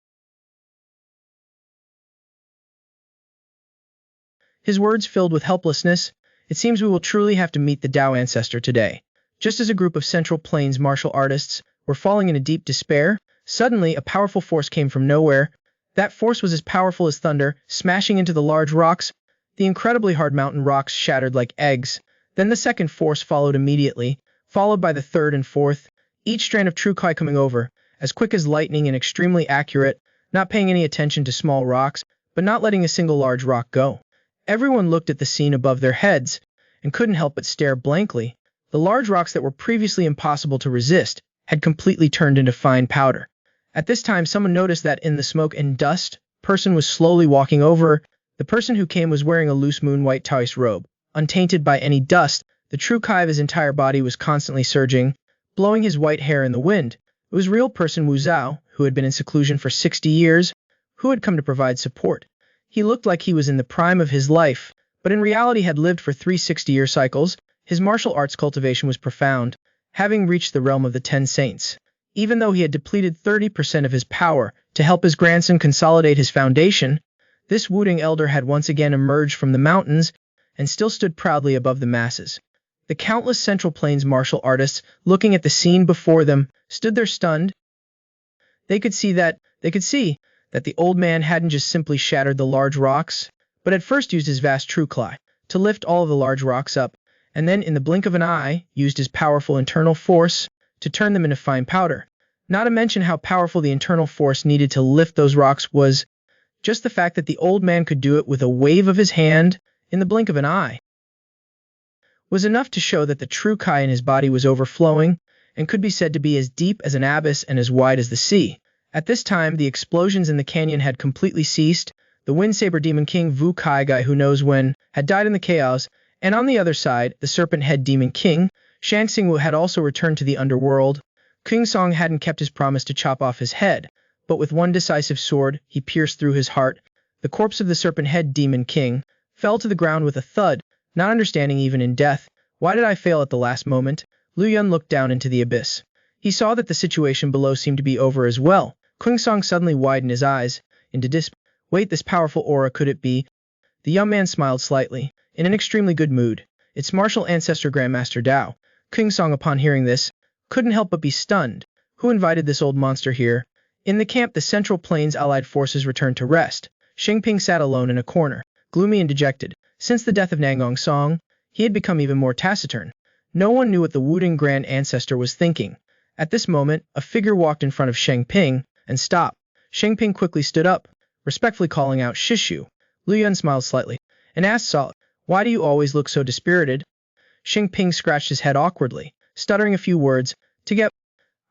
His words filled with helplessness. "It seems we will truly have to meet the Tao ancestor today." Just as a group of Central Plains martial artists were falling into deep despair, suddenly a powerful force came from nowhere. That force was as powerful as thunder, smashing into the large rocks. The incredibly hard mountain rocks shattered like eggs. Then the second force followed immediately, followed by the third and fourth, each strand of Trukai coming over, as quick as lightning and extremely accurate, not paying any attention to small rocks, but not letting a single large rock go. Everyone looked at the scene above their heads, and couldn't help but stare blankly. The large rocks that were previously impossible to resist had completely turned into fine powder. At this time, someone noticed that in the smoke and dust, a person was slowly walking over. The person who came was wearing a loose moon-white Taoist robe, untainted by any dust. The true Kai of his entire body was constantly surging, blowing his white hair in the wind. It was real person Wu Zhao, who had been in seclusion for 60 years, who had come to provide support. He looked like he was in the prime of his life, but in reality had lived for 360-year cycles. His martial arts cultivation was profound, having reached the realm of the 10 saints. Even though he had depleted 30% of his power to help his grandson consolidate his foundation, this Wudang elder had once again emerged from the mountains and still stood proudly above the masses. The countless Central Plains martial artists, looking at the scene before them, stood there stunned. They could see that the old man hadn't just simply shattered the large rocks, but had first used his vast true Klai to lift all of the large rocks up, and then in the blink of an eye used his powerful internal force to turn them into fine powder. Not to mention how powerful the internal force needed to lift those rocks was. Just the fact that the old man could do it with a wave of his hand in the blink of an eye was enough to show that the true Kai in his body was overflowing and could be said to be as deep as an abyss and as wide as the sea. At this time, the explosions in the canyon had completely ceased. The Wind Saber Demon King Vu Kai Guy who knows when had died in the chaos, and on the other side, the Serpent Head Demon King Shang Tsingwu had also returned to the underworld. King Song hadn't kept his promise to chop off his head, but with one decisive sword, he pierced through his heart. The corpse of the Serpent Head Demon King fell to the ground with a thud, not understanding even in death. Why did I fail at the last moment? Lu Yun looked down into the abyss. He saw that the situation below seemed to be over as well. King Song suddenly widened his eyes into disbelief. Wait, this powerful aura, could it be? The young man smiled slightly, in an extremely good mood. It's martial ancestor Grandmaster Dao. King Song, upon hearing this, couldn't help but be stunned. Who invited this old monster here? In the camp, the Central Plains allied forces returned to rest. Xingping sat alone in a corner, gloomy and dejected. Since the death of Nangong Song, he had become even more taciturn. No one knew what the Wudang Grand Ancestor was thinking. At this moment, a figure walked in front of Xingping and stopped. Xingping quickly stood up, respectfully calling out Shishu. Lu Yun smiled slightly and asked Salt, "Why do you always look so dispirited?" Xingping scratched his head awkwardly, stuttering a few words.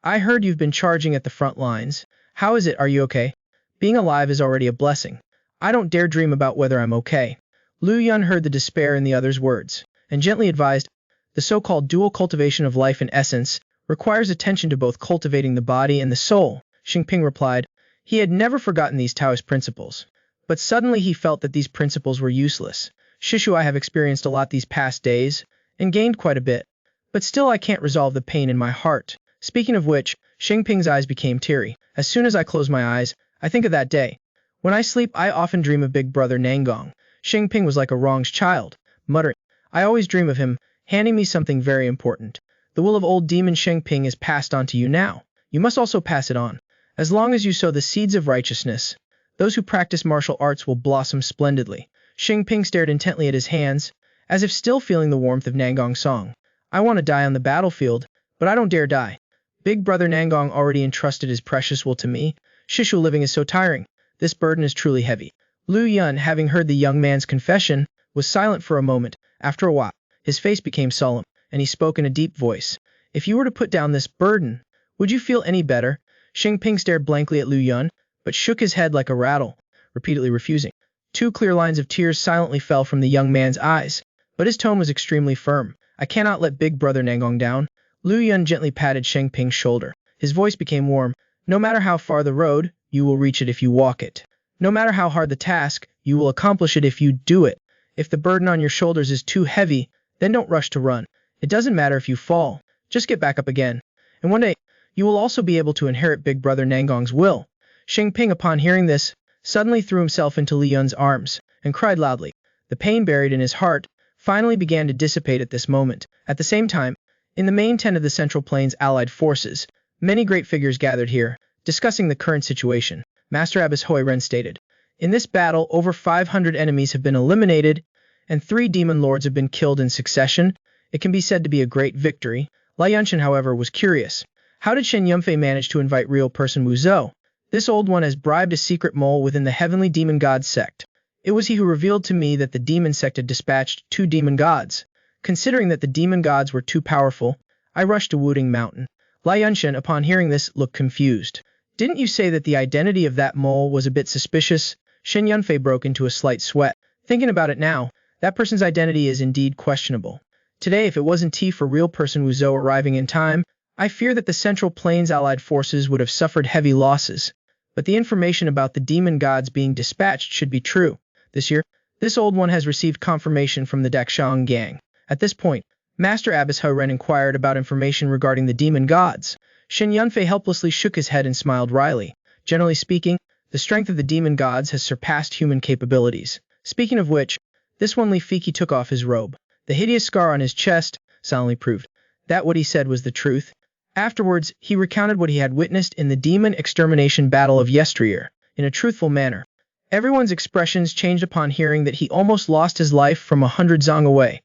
I heard you've been charging at the front lines. How is it? Are you okay? Being alive is already a blessing. I don't dare dream about whether I'm okay. Lu Yun heard the despair in the other's words, and gently advised, the so-called dual cultivation of life and essence requires attention to both cultivating the body and the soul. Xingping replied. He had never forgotten these Taoist principles, but suddenly he felt that these principles were useless. Shishu, I have experienced a lot these past days, and gained quite a bit, but still I can't resolve the pain in my heart. Speaking of which, Xingping's eyes became teary. As soon as I close my eyes, I think of that day. When I sleep, I often dream of Big Brother Nangong. Xingping was like a wronged child, muttering, I always dream of him, handing me something very important. The will of old demon Xingping is passed on to you now. You must also pass it on. As long as you sow the seeds of righteousness, those who practice martial arts will blossom splendidly. Xingping stared intently at his hands, as if still feeling the warmth of Nangong Song. I want to die on the battlefield, but I don't dare die. Big Brother Nangong already entrusted his precious will to me. Shishu, living is so tiring. This burden is truly heavy. Lu Yun, having heard the young man's confession, was silent for a moment. After a while, his face became solemn, and he spoke in a deep voice. If you were to put down this burden, would you feel any better? Xingping stared blankly at Lu Yun, but shook his head like a rattle, repeatedly refusing. 2 clear lines of tears silently fell from the young man's eyes, but his tone was extremely firm. I cannot let Big Brother Nangong down. Lu Yun gently patted Xingping's shoulder. His voice became warm. No matter how far the road, you will reach it if you walk it. No matter how hard the task, you will accomplish it if you do it. If the burden on your shoulders is too heavy, then don't rush to run. It doesn't matter if you fall. Just get back up again. And one day, you will also be able to inherit Big Brother Nangong's will. Xingping, upon hearing this, suddenly threw himself into Lu Yun's arms and cried loudly. The pain buried in his heart finally began to dissipate at this moment. At the same time, in the main tent of the Central Plains Allied forces, many great figures gathered here, discussing the current situation. Master Abbess Hoi Ren stated, in this battle, over 500 enemies have been eliminated, and 3 demon lords have been killed in succession. It can be said to be a great victory. Lai Yunshan, however, was curious. How did Shen Yunfei manage to invite real person Wu Zhou? This old one has bribed a secret mole within the heavenly demon god sect. It was he who revealed to me that the demon sect had dispatched 2 demon gods. Considering that the demon gods were too powerful, I rushed to Wudang Mountain. Lai Yunshan, upon hearing this, looked confused. Didn't you say that the identity of that mole was a bit suspicious? Shen Yunfei broke into a slight sweat. Thinking about it now, that person's identity is indeed questionable. Today, if it wasn't T for real person Wu Zhou arriving in time, I fear that the Central Plains allied forces would have suffered heavy losses. But the information about the demon gods being dispatched should be true. This year, this old one has received confirmation from the Daxiang gang. At this point, Master Abbess He Ren inquired about information regarding the demon gods. Shen Yunfei helplessly shook his head and smiled wryly. Generally speaking, the strength of the demon gods has surpassed human capabilities. Speaking of which, this one Li Fiki took off his robe. The hideous scar on his chest solemnly proved that what he said was the truth. Afterwards, he recounted what he had witnessed in the demon extermination battle of yesteryear, in a truthful manner. Everyone's expressions changed upon hearing that he almost lost his life from 100 zong away.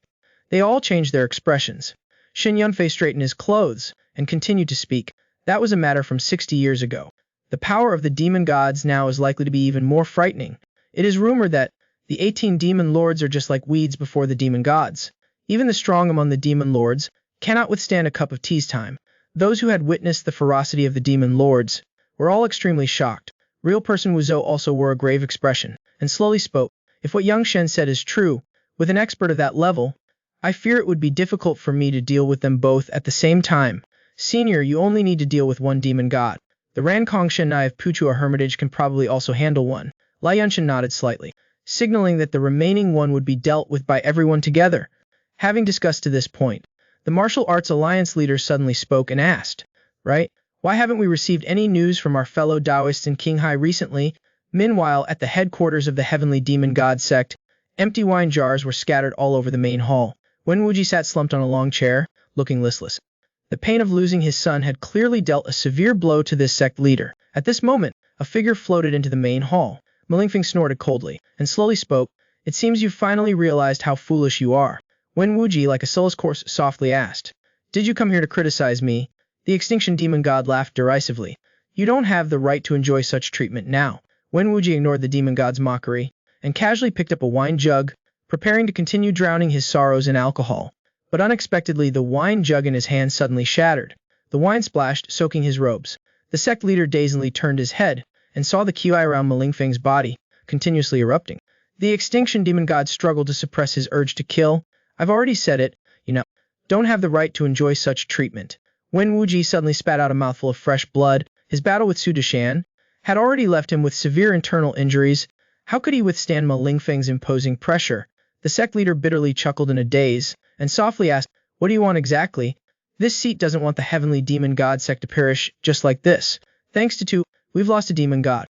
They all changed their expressions. Shen Yunfei straightened his clothes and continued to speak. That was a matter from 60 years ago. The power of the demon gods now is likely to be even more frightening. It is rumored that the 18 demon lords are just like weeds before the demon gods. Even the strong among the demon lords cannot withstand a cup of tea's time. Those who had witnessed the ferocity of the demon lords were all extremely shocked. Real person Wu Zhou also wore a grave expression and slowly spoke. If what Yang Shen said is true, with an expert of that level, I fear it would be difficult for me to deal with them both at the same time. Senior, you only need to deal with one demon god. The Rankong Shenai of Puchua Hermitage can probably also handle one. Lai Yunshan nodded slightly, signaling that the remaining one would be dealt with by everyone together. Having discussed to this point, the Martial Arts Alliance leader suddenly spoke and asked, "Right? Why haven't we received any news from our fellow Taoists in Qinghai recently?" Meanwhile, at the headquarters of the Heavenly Demon God sect, empty wine jars were scattered all over the main hall. Wen Wuji sat slumped on a long chair, looking listless. The pain of losing his son had clearly dealt a severe blow to this sect leader. At this moment, a figure floated into the main hall. Malingfeng snorted coldly and slowly spoke. "It seems you've finally realized how foolish you are." Wen Wuji, like a soulless corpse, softly asked, "Did you come here to criticize me?" The extinction demon god laughed derisively. "You don't have the right to enjoy such treatment now." Wen Wuji ignored the demon god's mockery and casually picked up a wine jug, preparing to continue drowning his sorrows in alcohol. But unexpectedly, the wine jug in his hand suddenly shattered. The wine splashed, soaking his robes. The sect leader dazedly turned his head and saw the QI around Malingfeng's body, continuously erupting. The extinction demon god struggled to suppress his urge to kill. "I've already said it, you know. Don't have the right to enjoy such treatment." Wen Wuji suddenly spat out a mouthful of fresh blood. His battle with Su Deshan had already left him with severe internal injuries. How could he withstand Malingfeng's imposing pressure? The sect leader bitterly chuckled in a daze and softly asked, "What do you want exactly?" "This seat doesn't want the heavenly demon god sect to perish just like this. Thanks to two, we've lost a demon god.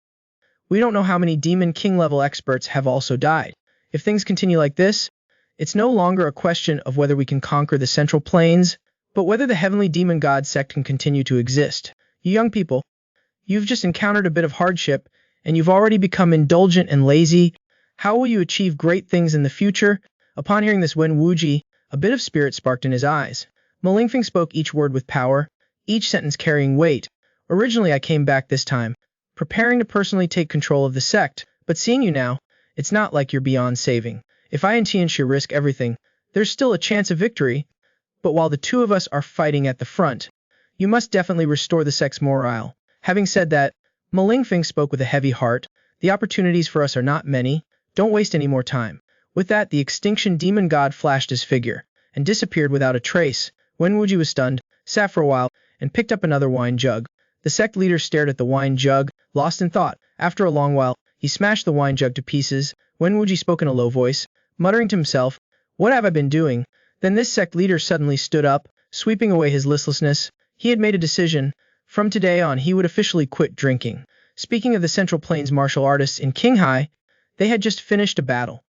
We don't know how many demon king level experts have also died. If things continue like this, it's no longer a question of whether we can conquer the Central Plains, but whether the heavenly demon god sect can continue to exist. You young people, you've just encountered a bit of hardship, and you've already become indulgent and lazy. How will you achieve great things in the future?" Upon hearing this, Wen Wuji, a bit of spirit sparked in his eyes. Malingfeng spoke each word with power, each sentence carrying weight. "Originally I came back this time, preparing to personally take control of the sect, but seeing you now, it's not like you're beyond saving. If I and Tianxia risk everything, there's still a chance of victory. But while the two of us are fighting at the front, you must definitely restore the sect's morale." Having said that, Malingfeng spoke with a heavy heart. "The opportunities for us are not many. Don't waste any more time." With that, the extinction demon god flashed his figure and disappeared without a trace. Wen Wuji was stunned, sat for a while, and picked up another wine jug. The sect leader stared at the wine jug, lost in thought. After a long while, he smashed the wine jug to pieces. Wen Wuji spoke in a low voice, muttering to himself, "What have I been doing?" Then this sect leader suddenly stood up, sweeping away his listlessness. He had made a decision. From today on, he would officially quit drinking. Speaking of the Central Plains martial artists in Qinghai, they had just finished a battle.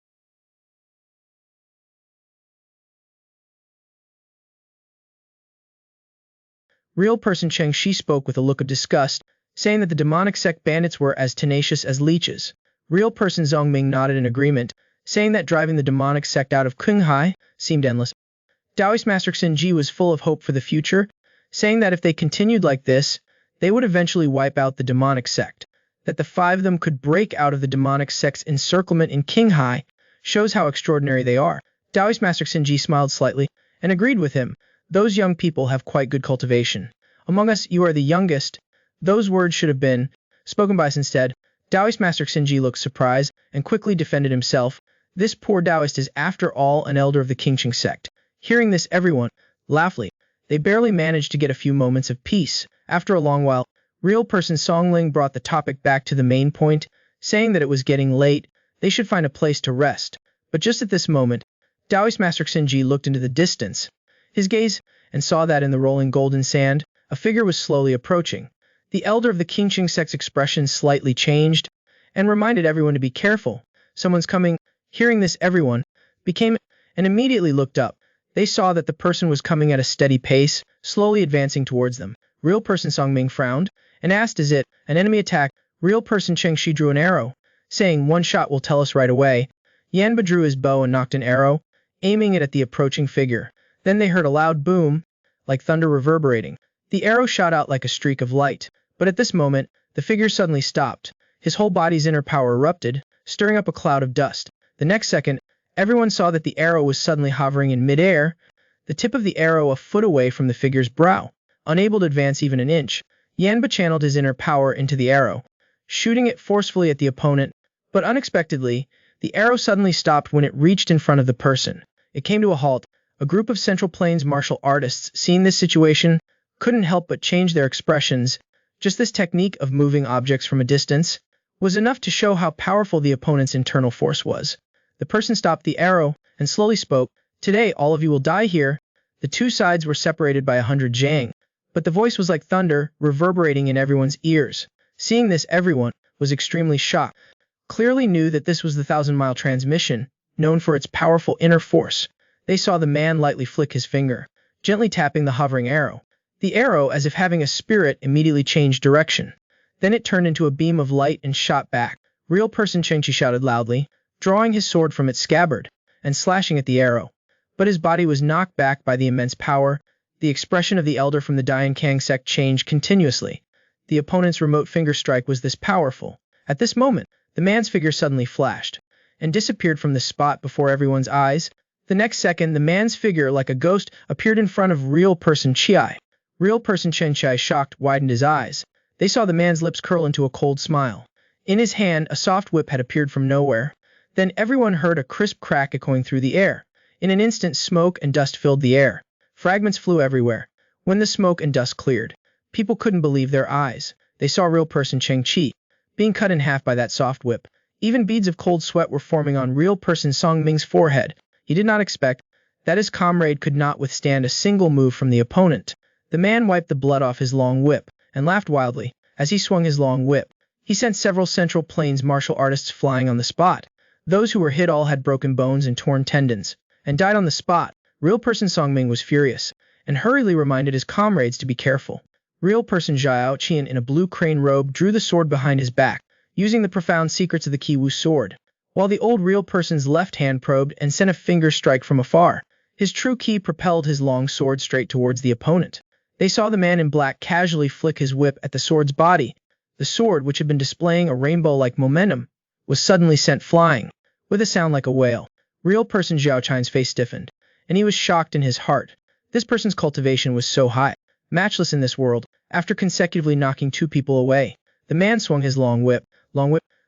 Real person Cheng Shi spoke with a look of disgust, saying that the demonic sect bandits were as tenacious as leeches. Real person Zhong Ming nodded in agreement, saying that driving the demonic sect out of Qinghai seemed endless. Taoist Master Xinji was full of hope for the future, saying that if they continued like this, they would eventually wipe out the demonic sect. That the five of them could break out of the demonic sect's encirclement in Qinghai shows how extraordinary they are. Taoist Master Xinji smiled slightly and agreed with him. Those young people have quite good cultivation. Among us, you are the youngest. Those words should have been spoken by us instead. Taoist Master Xinji looked surprised and quickly defended himself. This poor Taoist is after all an elder of the Qingqing sect. Hearing this, everyone laughed. They barely managed to get a few moments of peace. After a long while, real person Songling brought the topic back to the main point, saying that it was getting late, they should find a place to rest. But just at this moment, Taoist Master Xinji looked into the distance, his gaze, and saw that in the rolling golden sand, a figure was slowly approaching. The elder of the Qingqing sect's expression slightly changed, and reminded everyone to be careful. Someone's coming. Hearing this, everyone became and immediately looked up. They saw that the person was coming at a steady pace, slowly advancing towards them. Real person Songming frowned and asked, "Is it an enemy attack?" Real person Chengxi drew an arrow, saying, "One shot will tell us right away." Yanba drew his bow and knocked an arrow, aiming it at the approaching figure. Then they heard a loud boom, like thunder reverberating. The arrow shot out like a streak of light, but at this moment, the figure suddenly stopped. His whole body's inner power erupted, stirring up a cloud of dust. The next second, everyone saw that the arrow was suddenly hovering in midair, the tip of the arrow a foot away from the figure's brow. Unable to advance even an inch, Yanba channeled his inner power into the arrow, shooting it forcefully at the opponent, but unexpectedly, the arrow suddenly stopped when it reached in front of the person. It came to a halt. A group of Central Plains martial artists, seeing this situation, couldn't help but change their expressions. Just this technique of moving objects from a distance was enough to show how powerful the opponent's internal force was. The person stopped the arrow and slowly spoke, "Today all of you will die here." The two sides were separated by 100 jang, but the voice was like thunder, reverberating in everyone's ears. Seeing this, everyone was extremely shocked. Clearly knew that this was the 1,000-mile transmission, known for its powerful inner force. They saw the man lightly flick his finger, gently tapping the hovering arrow. The arrow, as if having a spirit, immediately changed direction. Then it turned into a beam of light and shot back. Real person Chengchi shouted loudly, drawing his sword from its scabbard and slashing at the arrow. But his body was knocked back by the immense power. The expression of the elder from the Diankang sect changed continuously. The opponent's remote finger strike was this powerful. At this moment, the man's figure suddenly flashed and disappeared from the spot before everyone's eyes. The next second, the man's figure, like a ghost, appeared in front of real person Chiai. Real person Chen Chai, shocked, widened his eyes. They saw the man's lips curl into a cold smile. In his hand, a soft whip had appeared from nowhere. Then everyone heard a crisp crack echoing through the air. In an instant, smoke and dust filled the air. Fragments flew everywhere. When the smoke and dust cleared, people couldn't believe their eyes. They saw real person Cheng Chi being cut in half by that soft whip. Even beads of cold sweat were forming on real person Song Ming's forehead. He did not expect that his comrade could not withstand a single move from the opponent. The man wiped the blood off his long whip and laughed wildly. As he swung his long whip, he sent several Central Plains martial artists flying on the spot. Those who were hit all had broken bones and torn tendons, and died on the spot. Real person Song Ming was furious, and hurriedly reminded his comrades to be careful. Real person Zhao Qian in a blue crane robe drew the sword behind his back, using the profound secrets of the Qi Wu sword, while the old real person's left hand probed and sent a finger strike from afar. His true Qi propelled his long sword straight towards the opponent. They saw the man in black casually flick his whip at the sword's body. The sword, which had been displaying a rainbow-like momentum, was suddenly sent flying, with a sound like a wail. Real person Zhao Qian's face stiffened, and he was shocked in his heart. This person's cultivation was so high, matchless in this world. After consecutively knocking two people away, the man swung his long whip.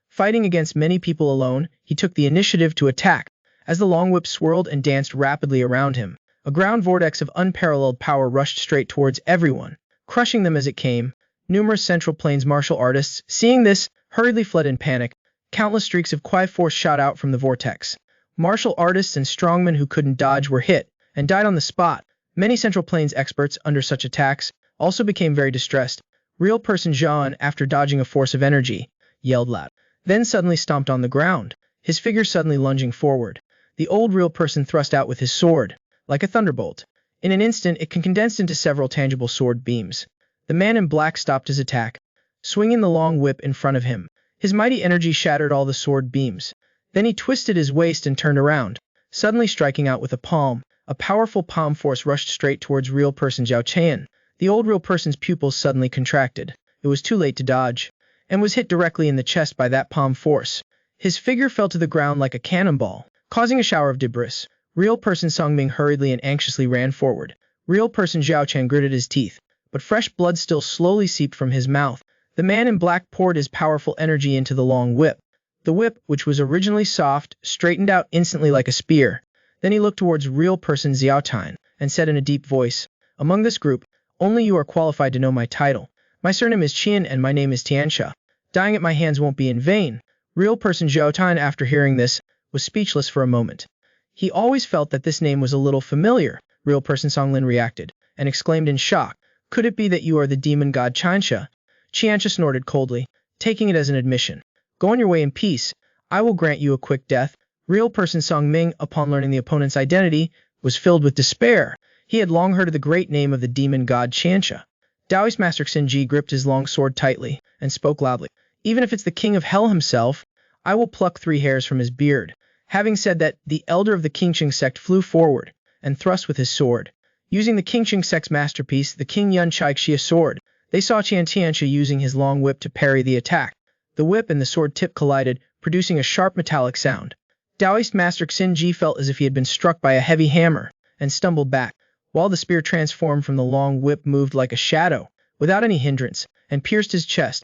Fighting against many people alone, he took the initiative to attack. As the long whip swirled and danced rapidly around him, a ground vortex of unparalleled power rushed straight towards everyone, crushing them as it came. Numerous Central Plains martial artists, seeing this, hurriedly fled in panic. Countless streaks of Qi force shot out from the vortex. Martial artists and strongmen who couldn't dodge were hit and died on the spot. Many Central Plains experts under such attacks also became very distressed. Real person Zhan, after dodging a force of energy, yelled loud, then suddenly stomped on the ground, his figure suddenly lunging forward. The old real person thrust out with his sword, like a thunderbolt. In an instant, it condensed into several tangible sword beams. The man in black stopped his attack, swinging the long whip in front of him. His mighty energy shattered all the sword beams. Then he twisted his waist and turned around, suddenly striking out with a palm. A powerful palm force rushed straight towards real person Zhao Qian. The old real person's pupils suddenly contracted. It was too late to dodge, and was hit directly in the chest by that palm force. His figure fell to the ground like a cannonball, causing a shower of debris. Real person Songming hurriedly and anxiously ran forward. Real person Zhao Qian gritted his teeth, but fresh blood still slowly seeped from his mouth. The man in black poured his powerful energy into the long whip. The whip, which was originally soft, straightened out instantly like a spear. Then he looked towards real person Xiao Tan and said in a deep voice, "Among this group, only you are qualified to know my title. My surname is Qian and my name is Tianxia. Dying at my hands won't be in vain." Real person Zhao Tan, after hearing this, was speechless for a moment. He always felt that this name was a little familiar. Real person Songlin reacted, and exclaimed in shock, "Could it be that you are the demon god Tianxia?" Tianxia snorted coldly, taking it as an admission. "Go on your way in peace. I will grant you a quick death." Real person Song Ming, upon learning the opponent's identity, was filled with despair. He had long heard of the great name of the demon god Tianxia. Taoist Master Xinji gripped his long sword tightly and spoke loudly. "Even if it's the king of hell himself, I will pluck 3 hairs from his beard." Having said that, the elder of the Qingqing sect flew forward and thrust with his sword. Using the Qingqing sect's masterpiece, the King Yun Chaixia sword, they saw Tianxia using his long whip to parry the attack. The whip and the sword tip collided, producing a sharp metallic sound. Taoist Master Xinji felt as if he had been struck by a heavy hammer, and stumbled back, while the spear transformed from the long whip moved like a shadow, without any hindrance, and pierced his chest.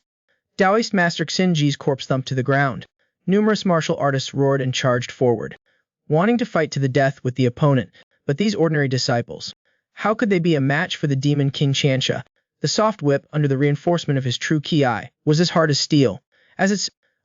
Taoist Master Xinji's corpse thumped to the ground. Numerous martial artists roared and charged forward, wanting to fight to the death with the opponent, but these ordinary disciples, how could they be a match for the demon King Tianxia? The soft whip, under the reinforcement of his true ki, was as hard as steel.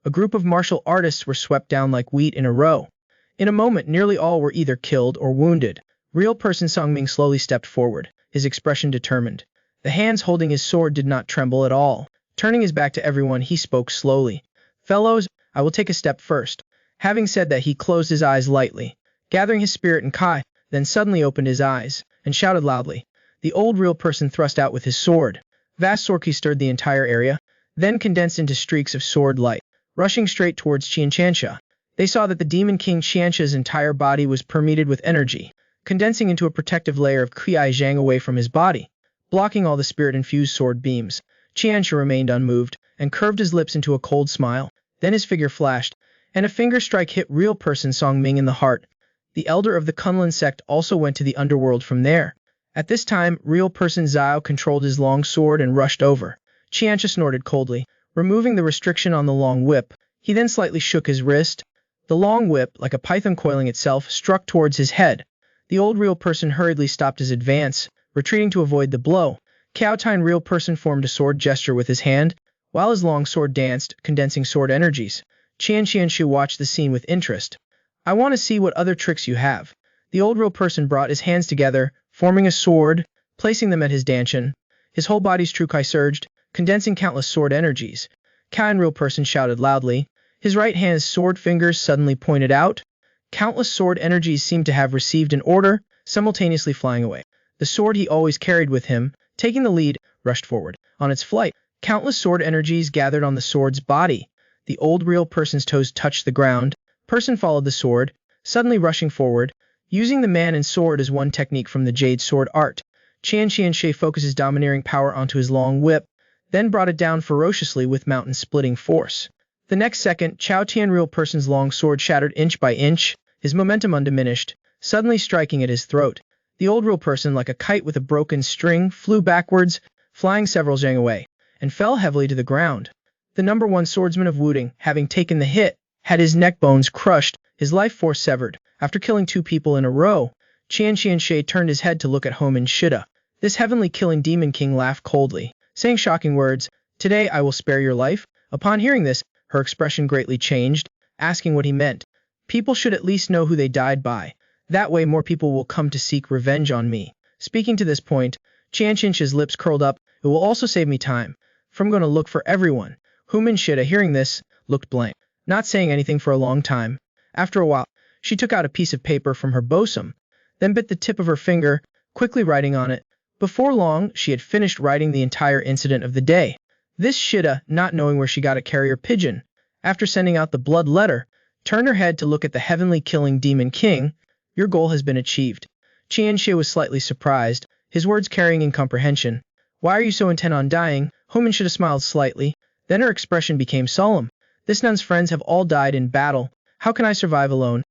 A group of martial artists were swept down like wheat in a row. In a moment, nearly all were either killed or wounded. Real person Songming slowly stepped forward, his expression determined. The hands holding his sword did not tremble at all. Turning his back to everyone, he spoke slowly. "Fellows, I will take a step first." Having said that, he closed his eyes lightly, gathering his spirit and kai, then suddenly opened his eyes, and shouted loudly. The old real person thrust out with his sword. Vast sorki stirred the entire area, then condensed into streaks of sword light, rushing straight towards Tianxia. They saw that the demon king Tianxia's entire body was permeated with energy, condensing into a protective layer of Qi Zhang away from his body, blocking all the spirit-infused sword beams. Tianxia remained unmoved, and curved his lips into a cold smile. Then his figure flashed, and a finger strike hit real person Song Ming in the heart. The elder of the Kunlun sect also went to the underworld from there. At this time, real person Zhao controlled his long sword and rushed over. Tianxia snorted coldly, removing the restriction on the long whip. He then slightly shook his wrist. The long whip, like a python coiling itself, struck towards his head. The old real person hurriedly stopped his advance, retreating to avoid the blow. Caotine real person formed a sword gesture with his hand, while his long sword danced, condensing sword energies. Tianxia watched the scene with interest. "I want to see what other tricks you have." The old real person brought his hands together, forming a sword, placing them at his dantian. His whole body's true kai surged, condensing countless sword energies. Kain real person shouted loudly. His right hand's sword fingers suddenly pointed out. Countless sword energies seemed to have received an order, simultaneously flying away. The sword he always carried with him, taking the lead, rushed forward. On its flight, countless sword energies gathered on the sword's body. The old real person's toes touched the ground. Person followed the sword, suddenly rushing forward, using the man and sword as one technique from the jade sword art. Tianxia focused his domineering power onto his long whip, then brought it down ferociously with mountain-splitting force. The next second, Chao Tian real person's long sword shattered inch by inch, his momentum undiminished, suddenly striking at his throat. The old real person, like a kite with a broken string, flew backwards, flying several zhang away, and fell heavily to the ground. The number 1 swordsman of Wudang, having taken the hit, had his neck bones crushed, his life force severed. After killing 2 people in a row, Tianxia turned his head to look at Home and Shida. This heavenly killing demon king laughed coldly, saying shocking words, "Today I will spare your life." Upon hearing this, her expression greatly changed, asking what he meant. "People should at least know who they died by. That way more people will come to seek revenge on me." Speaking to this point, Tianxia's lips curled up. "It will also save me time, for I'm going to look for everyone." Human Shida, hearing this, looked blank, not saying anything for a long time. After a while, she took out a piece of paper from her bosom, then bit the tip of her finger, quickly writing on it. Before long, she had finished writing the entire incident of the day. This Shida, not knowing where she got a carrier pigeon, after sending out the blood letter, turned her head to look at the heavenly killing demon king. Your goal has been achieved. Qianxie was slightly surprised, his words carrying incomprehension. Why are you so intent on dying? Homan should have smiled slightly. Then her expression became solemn. This nun's friends have all died in battle. How can I survive alone?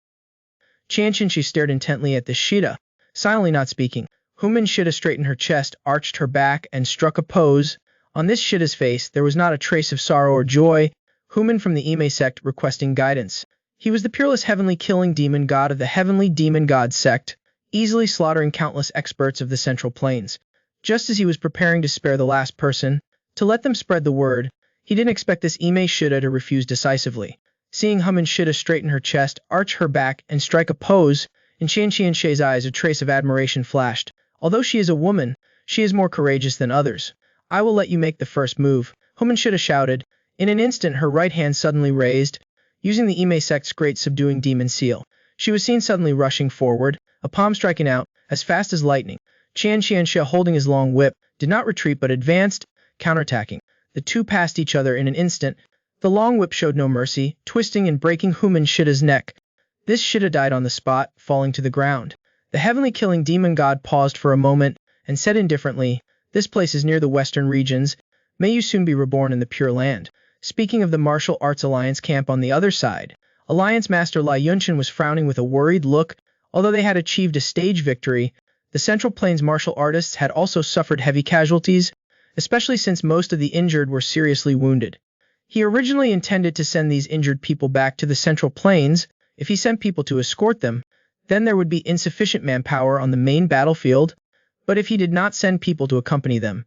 Qianxie stared intently at the Shida, silently not speaking. Human Shida straightened her chest, arched her back, and struck a pose. On this Shida's face there was not a trace of sorrow or joy. Human from the Ime sect requesting guidance. He was the peerless heavenly killing demon god of the heavenly demon god sect, easily slaughtering countless experts of the Central Plains. Just as he was preparing to spare the last person, to let them spread the word, he didn't expect this Ime Shida to refuse decisively. Seeing Human Shida straighten her chest, arch her back, and strike a pose, in Qianxian's eyes a trace of admiration flashed. Although she is a woman, she is more courageous than others. I will let you make the first move, Human Shida shouted. In an instant her right hand suddenly raised, using the Ime sect's great subduing demon seal. She was seen suddenly rushing forward, a palm striking out, as fast as lightning. Qianxian, holding his long whip, did not retreat but advanced, counterattacking. The two passed each other in an instant. The long whip showed no mercy, twisting and breaking Human Shida's neck. This Shida died on the spot, falling to the ground. The heavenly killing demon god paused for a moment, and said indifferently, this place is near the western regions. May you soon be reborn in the Pure Land. Speaking of the Martial Arts Alliance camp on the other side, Alliance Master Lai Yunchen was frowning with a worried look. Although they had achieved a stage victory, the Central Plains martial artists had also suffered heavy casualties, especially since most of the injured were seriously wounded. He originally intended to send these injured people back to the Central Plains. If he sent people to escort them, then there would be insufficient manpower on the main battlefield. But if he did not send people to accompany them,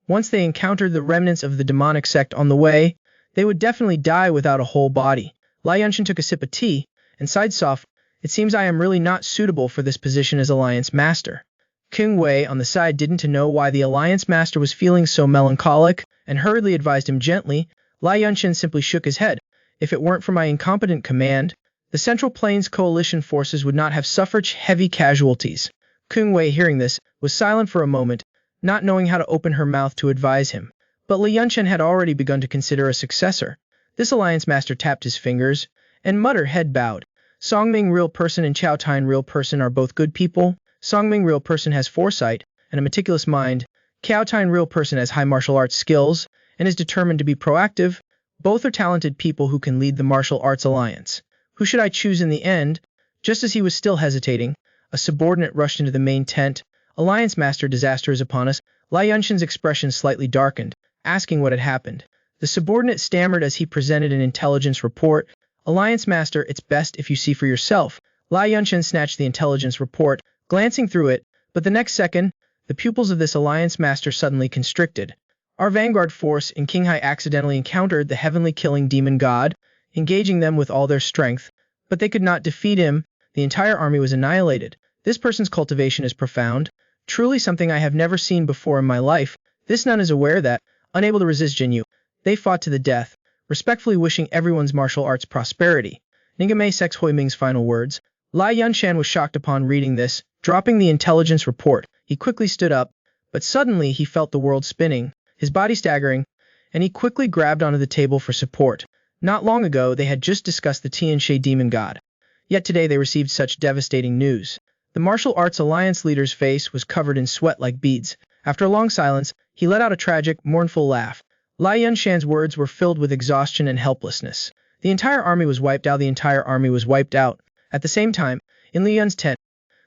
once they encountered the remnants of the demonic sect on the way, they would definitely die without a whole body. Lai Yunshin took a sip of tea, and sighed softly. It seems I am really not suitable for this position as Alliance Master. King Wei on the side didn't know why the Alliance Master was feeling so melancholic, and hurriedly advised him gently. Lai Yunshin simply shook his head. If it weren't for my incompetent command, the Central Plains coalition forces would not have suffered heavy casualties. King Wei, hearing this, was silent for a moment, not knowing how to open her mouth to advise him. But Li Yunshin had already begun to consider a successor. This Alliance Master tapped his fingers, and muttered, head bowed. Songming Real Person and Chao Tine Real Person are both good people. Songming Real Person has foresight and a meticulous mind. Chao Tine Real Person has high martial arts skills and is determined to be proactive. Both are talented people who can lead the Martial Arts Alliance. Who should I choose in the end? Just as he was still hesitating, a subordinate rushed into the main tent. Alliance Master, disaster is upon us. Lai Yunshin's expression slightly darkened, asking what had happened. The subordinate stammered as he presented an intelligence report. Alliance Master, it's best if you see for yourself. Lai Yunshin snatched the intelligence report, glancing through it, but the next second, the pupils of this Alliance Master suddenly constricted. Our vanguard force in Qinghai accidentally encountered the heavenly killing demon god, engaging them with all their strength, but they could not defeat him. The entire army was annihilated. This person's cultivation is profound, truly something I have never seen before in my life. This nun is aware that, unable to resist Jinyu, they fought to the death, respectfully wishing everyone's martial arts prosperity. Ningame Sex Huiming's final words. Lai Yunshan was shocked upon reading this, dropping the intelligence report. He quickly stood up, but suddenly he felt the world spinning, his body staggering, and he quickly grabbed onto the table for support. Not long ago they had just discussed the Tianxie demon god. Yet today they received such devastating news. The Martial Arts Alliance leader's face was covered in sweat like beads. After a long silence, he let out a tragic, mournful laugh. Lai Yunshan's words were filled with exhaustion and helplessness. The entire army was wiped out. The entire army was wiped out. At the same time, in Li Yun's tent,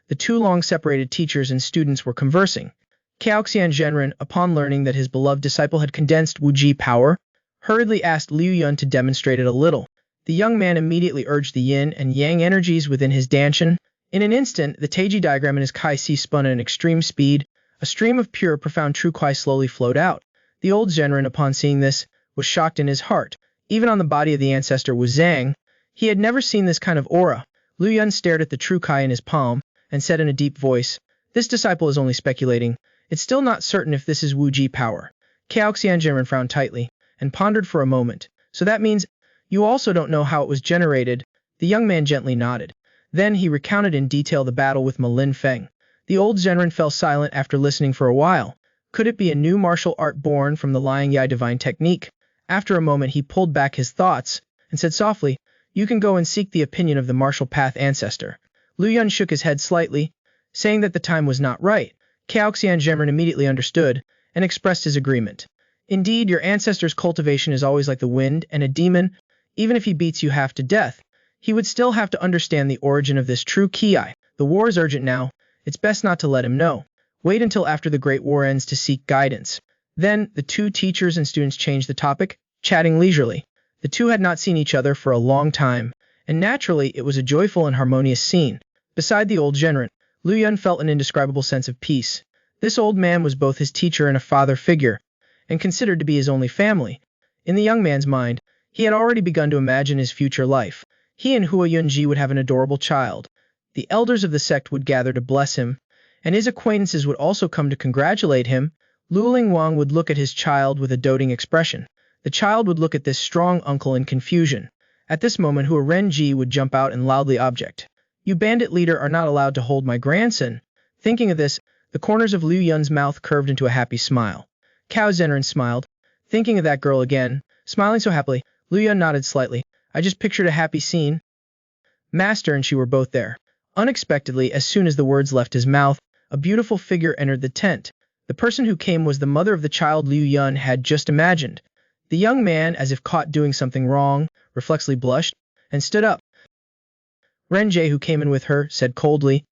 the two long-separated teachers and students were conversing. Caoxian Zhenren, upon learning that his beloved disciple had condensed Wuji power, hurriedly asked Liu Yun to demonstrate it a little. The young man immediately urged the yin and yang energies within his danshan. In an instant, the Taiji diagram in his Kai Si spun at an extreme speed. A stream of pure, profound true Kai slowly flowed out. The old Zhenren, upon seeing this, was shocked in his heart. Even on the body of the ancestor Wudang, he had never seen this kind of aura. Liu Yun stared at the true Kai in his palm, and said in a deep voice, this disciple is only speculating. It's still not certain if this is Wuji power. Caoxian Zhenren frowned tightly, and pondered for a moment. So that means, you also don't know how it was generated? The young man gently nodded. Then he recounted in detail the battle with Ma Lin Feng. The old Zhenren fell silent after listening for a while. Could it be a new martial art born from the Liang Yi divine technique? After a moment he pulled back his thoughts, and said softly, You can go and seek the opinion of the martial path ancestor. Liu Yun shook his head slightly, saying that the time was not right. Caoxian Gemrin immediately understood and expressed his agreement. Indeed, your ancestor's cultivation is always like the wind and a demon. Even if he beats you half to death, he would still have to understand the origin of this true ki. The war is urgent now. It's best not to let him know. Wait until after the Great War ends to seek guidance. Then, the two teachers and students changed the topic, chatting leisurely. The two had not seen each other for a long time, and naturally it was a joyful and harmonious scene. Beside the old Genren, Liu Yun felt an indescribable sense of peace. This old man was both his teacher and a father figure, and considered to be his only family. In the young man's mind, he had already begun to imagine his future life. He and Hua Yunji would have an adorable child. The elders of the sect would gather to bless him, and his acquaintances would also come to congratulate him. Luling Wang would look at his child with a doting expression. The child would look at this strong uncle in confusion. At this moment Hua Renji would jump out and loudly object. You bandit leader are not allowed to hold my grandson. Thinking of this, the corners of Liu Yun's mouth curved into a happy smile. Cao Zhenren smiled. Thinking of that girl again, smiling so happily, Liu Yun nodded slightly. I just pictured a happy scene. Master and she were both there. Unexpectedly, as soon as the words left his mouth, a beautiful figure entered the tent. The person who came was the mother of the child Liu Yun had just imagined. The young man, as if caught doing something wrong, reflexively blushed and stood up. Renjie, who came in with her, said coldly,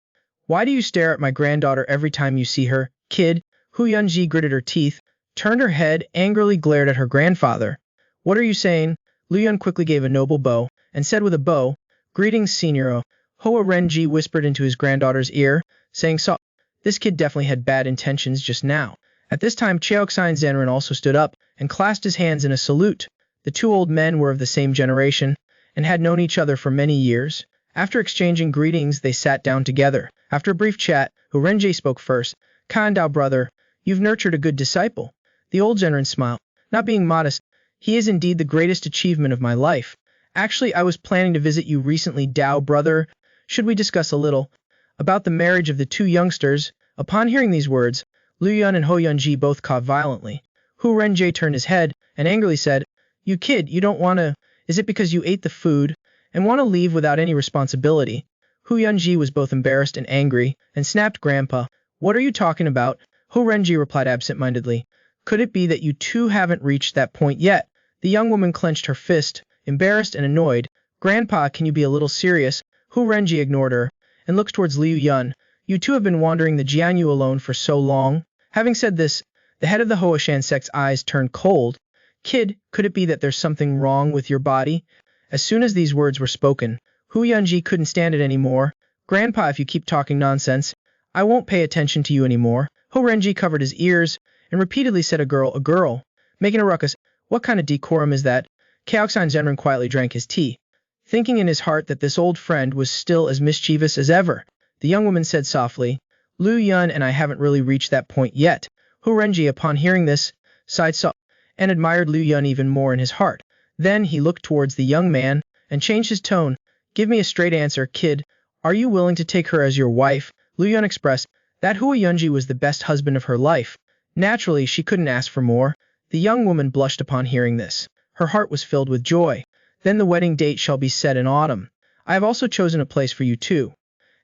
Why do you stare at my granddaughter every time you see her, kid? Hu Yunji gritted her teeth, turned her head, angrily glared at her grandfather. What are you saying? Liu Yun quickly gave a noble bow, and said with a bow, Greetings, Signora. Hua Renji whispered into his granddaughter's ear, saying softly, This kid definitely had bad intentions just now. At this time Cheoxian Zanren also stood up, and clasped his hands in a salute. The two old men were of the same generation, and had known each other for many years. After exchanging greetings, they sat down together. After a brief chat, Hu Renji spoke first. Kandao brother, you've nurtured a good disciple. The old Genren smiled. Not being modest, he is indeed the greatest achievement of my life. Actually, I was planning to visit you recently, Dao brother. Should we discuss a little about the marriage of the two youngsters? Upon hearing these words, Liu Yun and Ho Yunji both coughed violently. Hu Renji turned his head and angrily said, You kid, you don't want to... Is it because you ate the food and want to leave without any responsibility? Hu Yunji was both embarrassed and angry, and snapped, Grandpa, what are you talking about? Hu Renji replied absent-mindedly, Could it be that you two haven't reached that point yet? The young woman clenched her fist, embarrassed and annoyed. Grandpa, can you be a little serious? Hu Renji ignored her, and looked towards Liu Yun. You two have been wandering the Jianyu alone for so long. Having said this, the head of the Hoashan sect's eyes turned cold. Kid, could it be that there's something wrong with your body? As soon as these words were spoken, Hu Yunji couldn't stand it anymore. Grandpa, if you keep talking nonsense, I won't pay attention to you anymore. Hu Renji covered his ears and repeatedly said, a girl, making a ruckus. What kind of decorum is that? Caoxian Zenren quietly drank his tea, thinking in his heart that this old friend was still as mischievous as ever. The young woman said softly, Liu Yun and I haven't really reached that point yet. Hu Renji, upon hearing this, sighed softly and admired Liu Yun even more in his heart. Then he looked towards the young man and changed his tone. Give me a straight answer, kid. Are you willing to take her as your wife? Liu Yun expressed that Hua Yunji was the best husband of her life. Naturally, she couldn't ask for more. The young woman blushed upon hearing this. Her heart was filled with joy. Then the wedding date shall be set in autumn. I have also chosen a place for you too.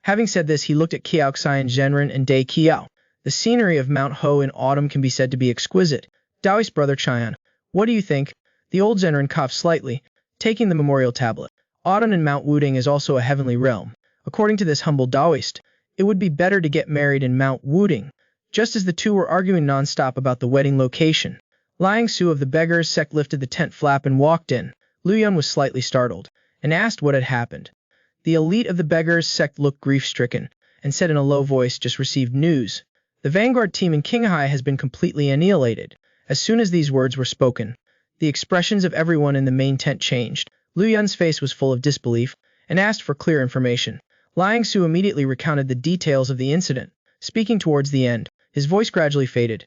Having said this, he looked at Caoxian Zhenren and Dai Qiao. The scenery of Mount Ho in autumn can be said to be exquisite. Daoist brother Chian, what do you think? The old Zhenren coughed slightly, taking the memorial tablet. Autumn in Mount Wudang is also a heavenly realm. According to this humble Daoist, it would be better to get married in Mount Wudang. Just as the two were arguing non-stop about the wedding location, Liang Su of the Beggars sect lifted the tent flap and walked in. Liu Yun was slightly startled, and asked what had happened. The elite of the Beggars sect looked grief-stricken, and said in a low voice, just received news. The vanguard team in Qinghai has been completely annihilated. As soon as these words were spoken, the expressions of everyone in the main tent changed. Liu Yun's face was full of disbelief, and asked for clear information. Liang Su immediately recounted the details of the incident. Speaking towards the end, his voice gradually faded.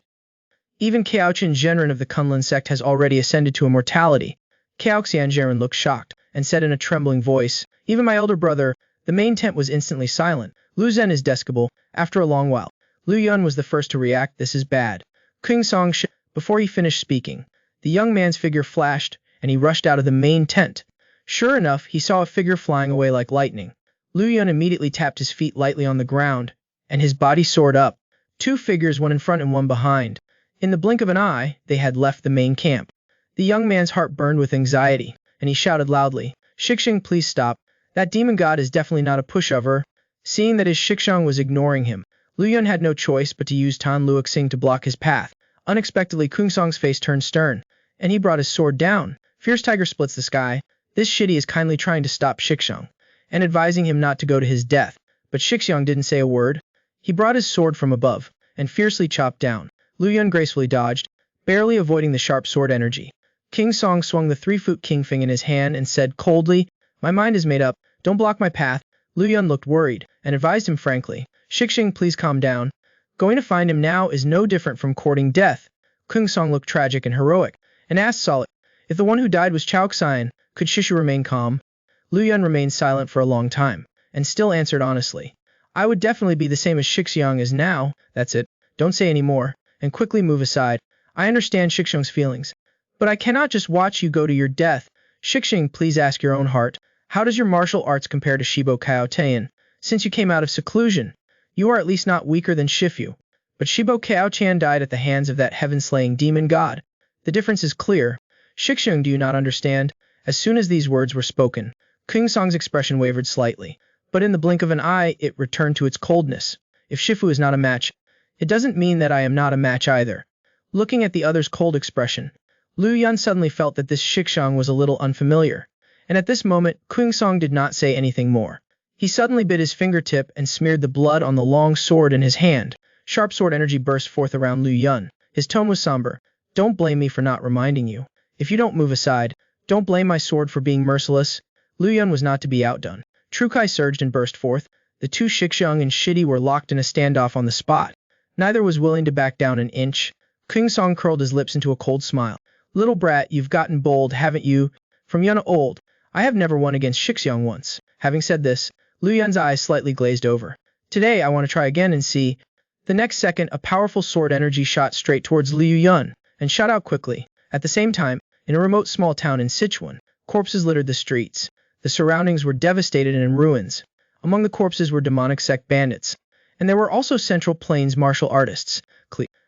Even Caoxian Zhenren of the Kunlun sect has already ascended to immortality. Caoxian Zhenren looked shocked, and said in a trembling voice, Even my elder brother. The main tent was instantly silent. Lu Zhen is despicable. After a long while, Liu Yun was the first to react. This is bad. King Song Before he finished speaking, the young man's figure flashed, and he rushed out of the main tent. Sure enough, he saw a figure flying away like lightning. Liu Yun immediately tapped his feet lightly on the ground, and his body soared up. Two figures, one in front and one behind. In the blink of an eye, they had left the main camp. The young man's heart burned with anxiety, and he shouted loudly, "Shixing, please stop. That demon god is definitely not a pushover." Seeing that his Shixing was ignoring him, Liu Yun had no choice but to use Tan Luoxing to block his path. Unexpectedly, Kung Song's face turned stern, and he brought his sword down. Fierce tiger splits the sky. This shitty is kindly trying to stop Shixing, and advising him not to go to his death. But Shixing didn't say a word. He brought his sword from above, and fiercely chopped down. Liu Yun gracefully dodged, barely avoiding the sharp sword energy. King Song swung the 3-foot kingfing in his hand and said coldly, "My mind is made up. Don't block my path." Liu Yun looked worried, and advised him frankly, "Shixing, please calm down. Going to find him now is no different from courting death." Kung Song looked tragic and heroic, and asked Solid, "If the one who died was Chao Xian, could Shishu remain calm?" Liu Yun remained silent for a long time, and still answered honestly, "I would definitely be the same as Shixing is now. That's it. Don't say any more," and quickly move aside. "I understand Shixing's feelings, but I cannot just watch you go to your death. Shixing, please ask your own heart. How does your martial arts compare to Shibo Kaotian? Since you came out of seclusion, you are at least not weaker than Shifu. But Shibo Kaotian died at the hands of that heaven-slaying demon god. The difference is clear. Shixing, do you not understand?" As soon as these words were spoken, Kung Song's expression wavered slightly, but in the blink of an eye it returned to its coldness. "If Shifu is not a match, it doesn't mean that I am not a match either." Looking at the other's cold expression, Liu Yun suddenly felt that this Shixing was a little unfamiliar, and at this moment Kung Song did not say anything more. He suddenly bit his fingertip and smeared the blood on the long sword in his hand. Sharp sword energy burst forth around Liu Yun. His tone was somber. "Don't blame me for not reminding you. If you don't move aside, don't blame my sword for being merciless." Liu Yun was not to be outdone. True Kai surged and burst forth. The two Shixing and Shidi were locked in a standoff on the spot. Neither was willing to back down an inch. Kung Song curled his lips into a cold smile. "Little brat, you've gotten bold, haven't you? From young to old, I have never won against Shixing once." Having said this, Liu Yun's eyes slightly glazed over. "Today I want to try again and see." The next second, a powerful sword energy shot straight towards Liu Yun, and shot out quickly. At the same time, in a remote small town in Sichuan, corpses littered the streets. The surroundings were devastated and in ruins. Among the corpses were demonic sect bandits, and there were also Central Plains martial artists.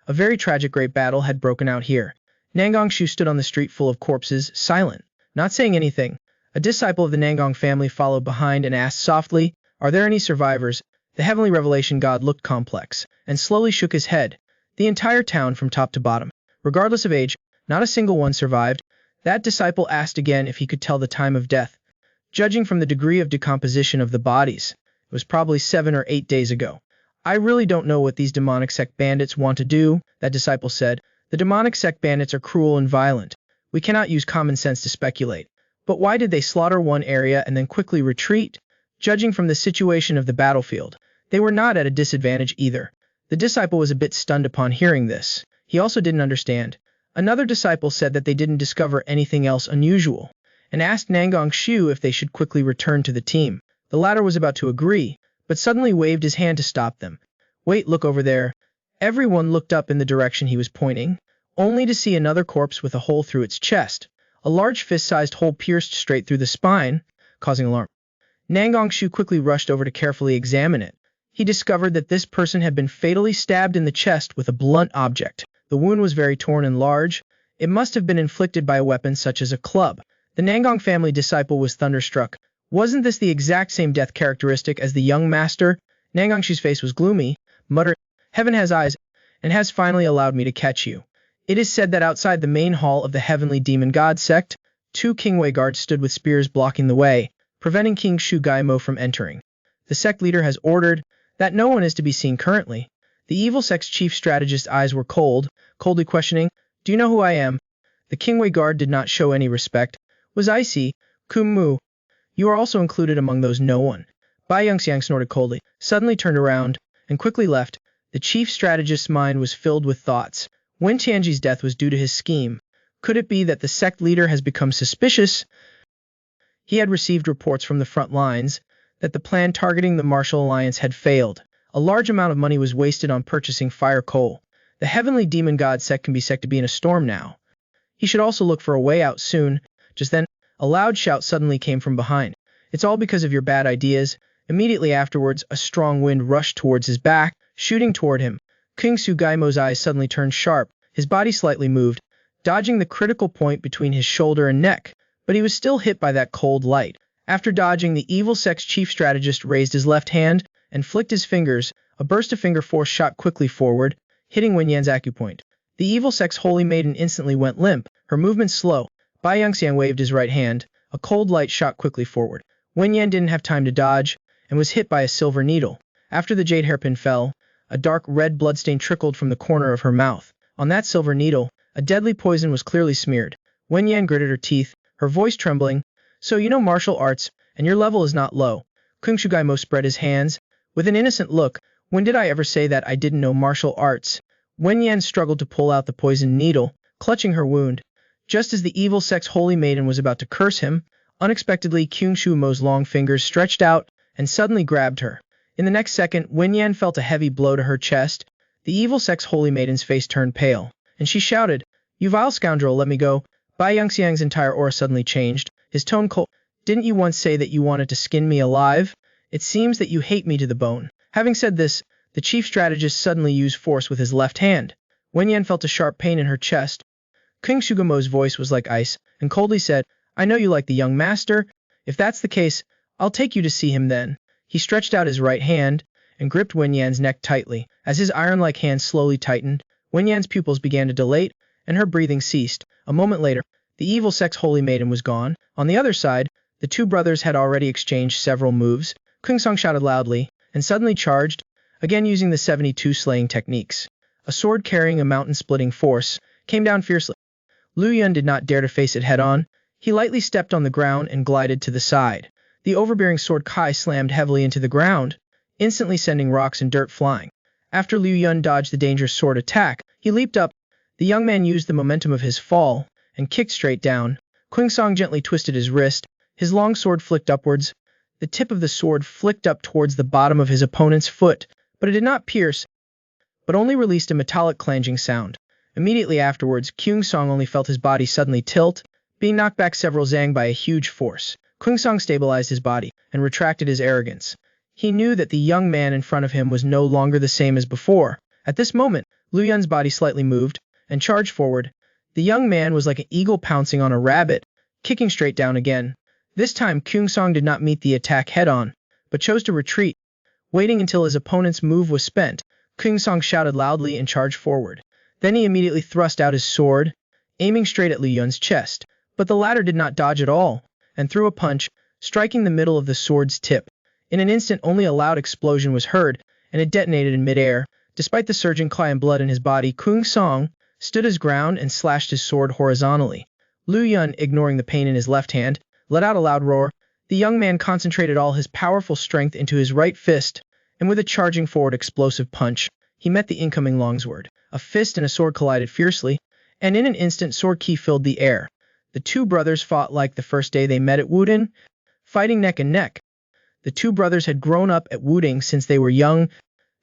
A very tragic great battle had broken out here. Nangongshu stood on the street full of corpses, silent, not saying anything. A disciple of the Nangong family followed behind and asked softly, "Are there any survivors?" The heavenly revelation god looked complex, and slowly shook his head. The entire town from top to bottom, regardless of age, not a single one survived. That disciple asked again if he could tell the time of death. Judging from the degree of decomposition of the bodies, it was probably 7 or 8 days ago. "I really don't know what these demonic sect bandits want to do," that disciple said. "The demonic sect bandits are cruel and violent. We cannot use common sense to speculate. But why did they slaughter one area and then quickly retreat?" Judging from the situation of the battlefield, they were not at a disadvantage either. The disciple was a bit stunned upon hearing this. He also didn't understand. Another disciple said that they didn't discover anything else unusual, and asked Nangong Shu if they should quickly return to the team. The latter was about to agree, but suddenly waved his hand to stop them. "Wait, look over there." Everyone looked up in the direction he was pointing, only to see another corpse with a hole through its chest. A large fist-sized hole pierced straight through the spine, causing alarm. Nangong Shu quickly rushed over to carefully examine it. He discovered that this person had been fatally stabbed in the chest with a blunt object. The wound was very torn and large. It must have been inflicted by a weapon such as a club. The Nangong family disciple was thunderstruck. Wasn't this the exact same death characteristic as the young master? Nangong Shu's face was gloomy, muttered, "Heaven has eyes, and has finally allowed me to catch you." It is said that outside the main hall of the heavenly demon god sect, 2 Kingwei guards stood with spears blocking the way, preventing King Shu Gaimo from entering. The sect leader has ordered that no one is to be seen currently. The evil sect's chief strategist's eyes were coldly questioning, "Do you know who I am?" The Kingwei guard did not show any respect. "Was I see? Kumu. You are also included among those no one." Bai Yongxiang snorted coldly, suddenly turned around, and quickly left. The chief strategist's mind was filled with thoughts. Wen Tianji's death was due to his scheme. Could it be that the sect leader has become suspicious? He had received reports from the front lines that the plan targeting the Martial Alliance had failed. A large amount of money was wasted on purchasing fire coal. The heavenly demon god sect can be said to be in a storm now. He should also look for a way out soon. Just then, A loud shout suddenly came from behind. It's all because of your bad ideas. Immediately afterwards, a strong wind rushed towards his back, shooting toward him. King Sugaimo's eyes suddenly turned sharp, his body slightly moved, dodging the critical point between his shoulder and neck, but he was still hit by that cold light. After dodging, the evil sect's chief strategist raised his left hand and flicked his fingers. A burst of finger force shot quickly forward, hitting Wenyan's acupoint. The evil sect's holy maiden instantly went limp, her movements slow. Bai Yongxiang waved his right hand. A cold light shot quickly forward. Wenyan didn't have time to dodge and was hit by a silver needle. After the jade hairpin fell, a dark red bloodstain trickled from the corner of her mouth. On that silver needle, a deadly poison was clearly smeared. Wenyan gritted her teeth, her voice trembling. So you know martial arts, and your level is not low. Kung Shugaimo spread his hands. With an innocent look, when did I ever say that I didn't know martial arts? Wenyan struggled to pull out the poisoned needle, clutching her wound. Just as the evil sect's holy maiden was about to curse him, unexpectedly Kung Shugaimo's long fingers stretched out and suddenly grabbed her. In the next second, Wenyan felt a heavy blow to her chest. The evil sect's holy maiden's face turned pale, and she shouted, "You vile scoundrel, let me go." Bai Yongxiang's entire aura suddenly changed, his tone cold. "Didn't you once say that you wanted to skin me alive? It seems that you hate me to the bone." Having said this, the chief strategist suddenly used force with his left hand. Wenyan felt a sharp pain in her chest. King Shugaimo's voice was like ice, and coldly said, "I know you like the young master. If that's the case, I'll take you to see him then." He stretched out his right hand and gripped Wenyan's neck tightly. As his iron-like hand slowly tightened, Wenyan's pupils began to dilate, and her breathing ceased. A moment later, the evil sect's holy maiden was gone. On the other side, the two brothers had already exchanged several moves. Kung Song shouted loudly, and suddenly charged, again using the 72 slaying techniques. A sword carrying a mountain-splitting force came down fiercely. Liu Yun did not dare to face it head-on. He lightly stepped on the ground and glided to the side. The overbearing sword Kai slammed heavily into the ground, instantly sending rocks and dirt flying. After Liu Yun dodged the dangerous sword attack, he leaped up. The young man used the momentum of his fall and kicked straight down. Kung Song gently twisted his wrist. His long sword flicked upwards. The tip of the sword flicked up towards the bottom of his opponent's foot, but it did not pierce, but only released a metallic clanging sound. Immediately afterwards, Kung Song only felt his body suddenly tilt, being knocked back several zang by a huge force. Kung Song stabilized his body and retracted his arrogance. He knew that the young man in front of him was no longer the same as before. At this moment, Liu Yun's body slightly moved and charged forward. The young man was like an eagle pouncing on a rabbit, kicking straight down again. This time, Kung Song did not meet the attack head-on, but chose to retreat. Waiting until his opponent's move was spent, Kung Song shouted loudly and charged forward. Then he immediately thrust out his sword, aiming straight at Liu Yun's chest. But the latter did not dodge at all, and threw a punch, striking the middle of the sword's tip. In an instant, only a loud explosion was heard, and it detonated in midair. Despite the surging cry and blood in his body, Kung Song stood his ground and slashed his sword horizontally. Liu Yun, ignoring the pain in his left hand, let out a loud roar. The young man concentrated all his powerful strength into his right fist, and with a charging forward explosive punch, he met the incoming longsword. A fist and a sword collided fiercely, and in an instant sword ki filled the air. The two brothers fought like the first day they met at Wudang, fighting neck and neck. The two brothers had grown up at Wudang since they were young.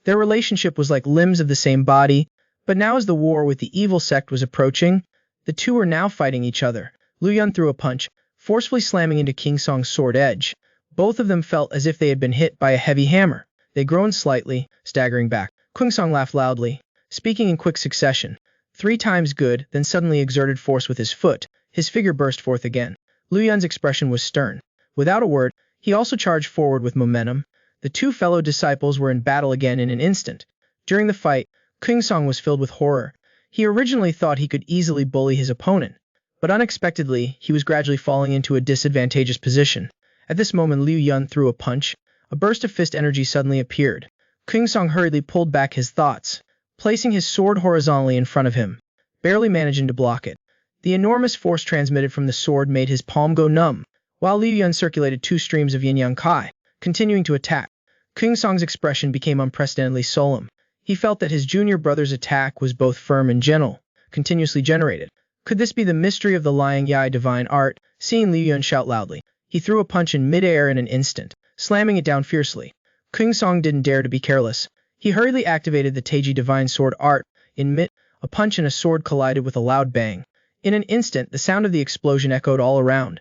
Their relationship was like limbs of the same body, but now as the war with the evil sect was approaching, the two were now fighting each other. Liu Yun threw a punch, forcefully slamming into King Song's sword edge. Both of them felt as if they had been hit by a heavy hammer. They groaned slightly, staggering back. Kung Song laughed loudly, speaking in quick succession. 3 times good, then suddenly exerted force with his foot. His figure burst forth again. Liu Yun's expression was stern. Without a word, he also charged forward with momentum. The two fellow disciples were in battle again in an instant. During the fight, Kung Song was filled with horror. He originally thought he could easily bully his opponent, but unexpectedly, he was gradually falling into a disadvantageous position. At this moment, Liu Yun threw a punch. A burst of fist energy suddenly appeared. Kung Song hurriedly pulled back his thoughts, placing his sword horizontally in front of him, barely managing to block it. The enormous force transmitted from the sword made his palm go numb, while Liu Yun circulated 2 streams of yin-yang kai, continuing to attack. Kung Song's expression became unprecedentedly solemn. He felt that his junior brother's attack was both firm and gentle, continuously generated. Could this be the mystery of the Liang Yai divine art? Seeing Liu Yun shout loudly, he threw a punch in mid-air in an instant, slamming it down fiercely. Kung Song didn't dare to be careless. He hurriedly activated the Taiji divine sword art. In mid, a punch and a sword collided with a loud bang. In an instant, the sound of the explosion echoed all around.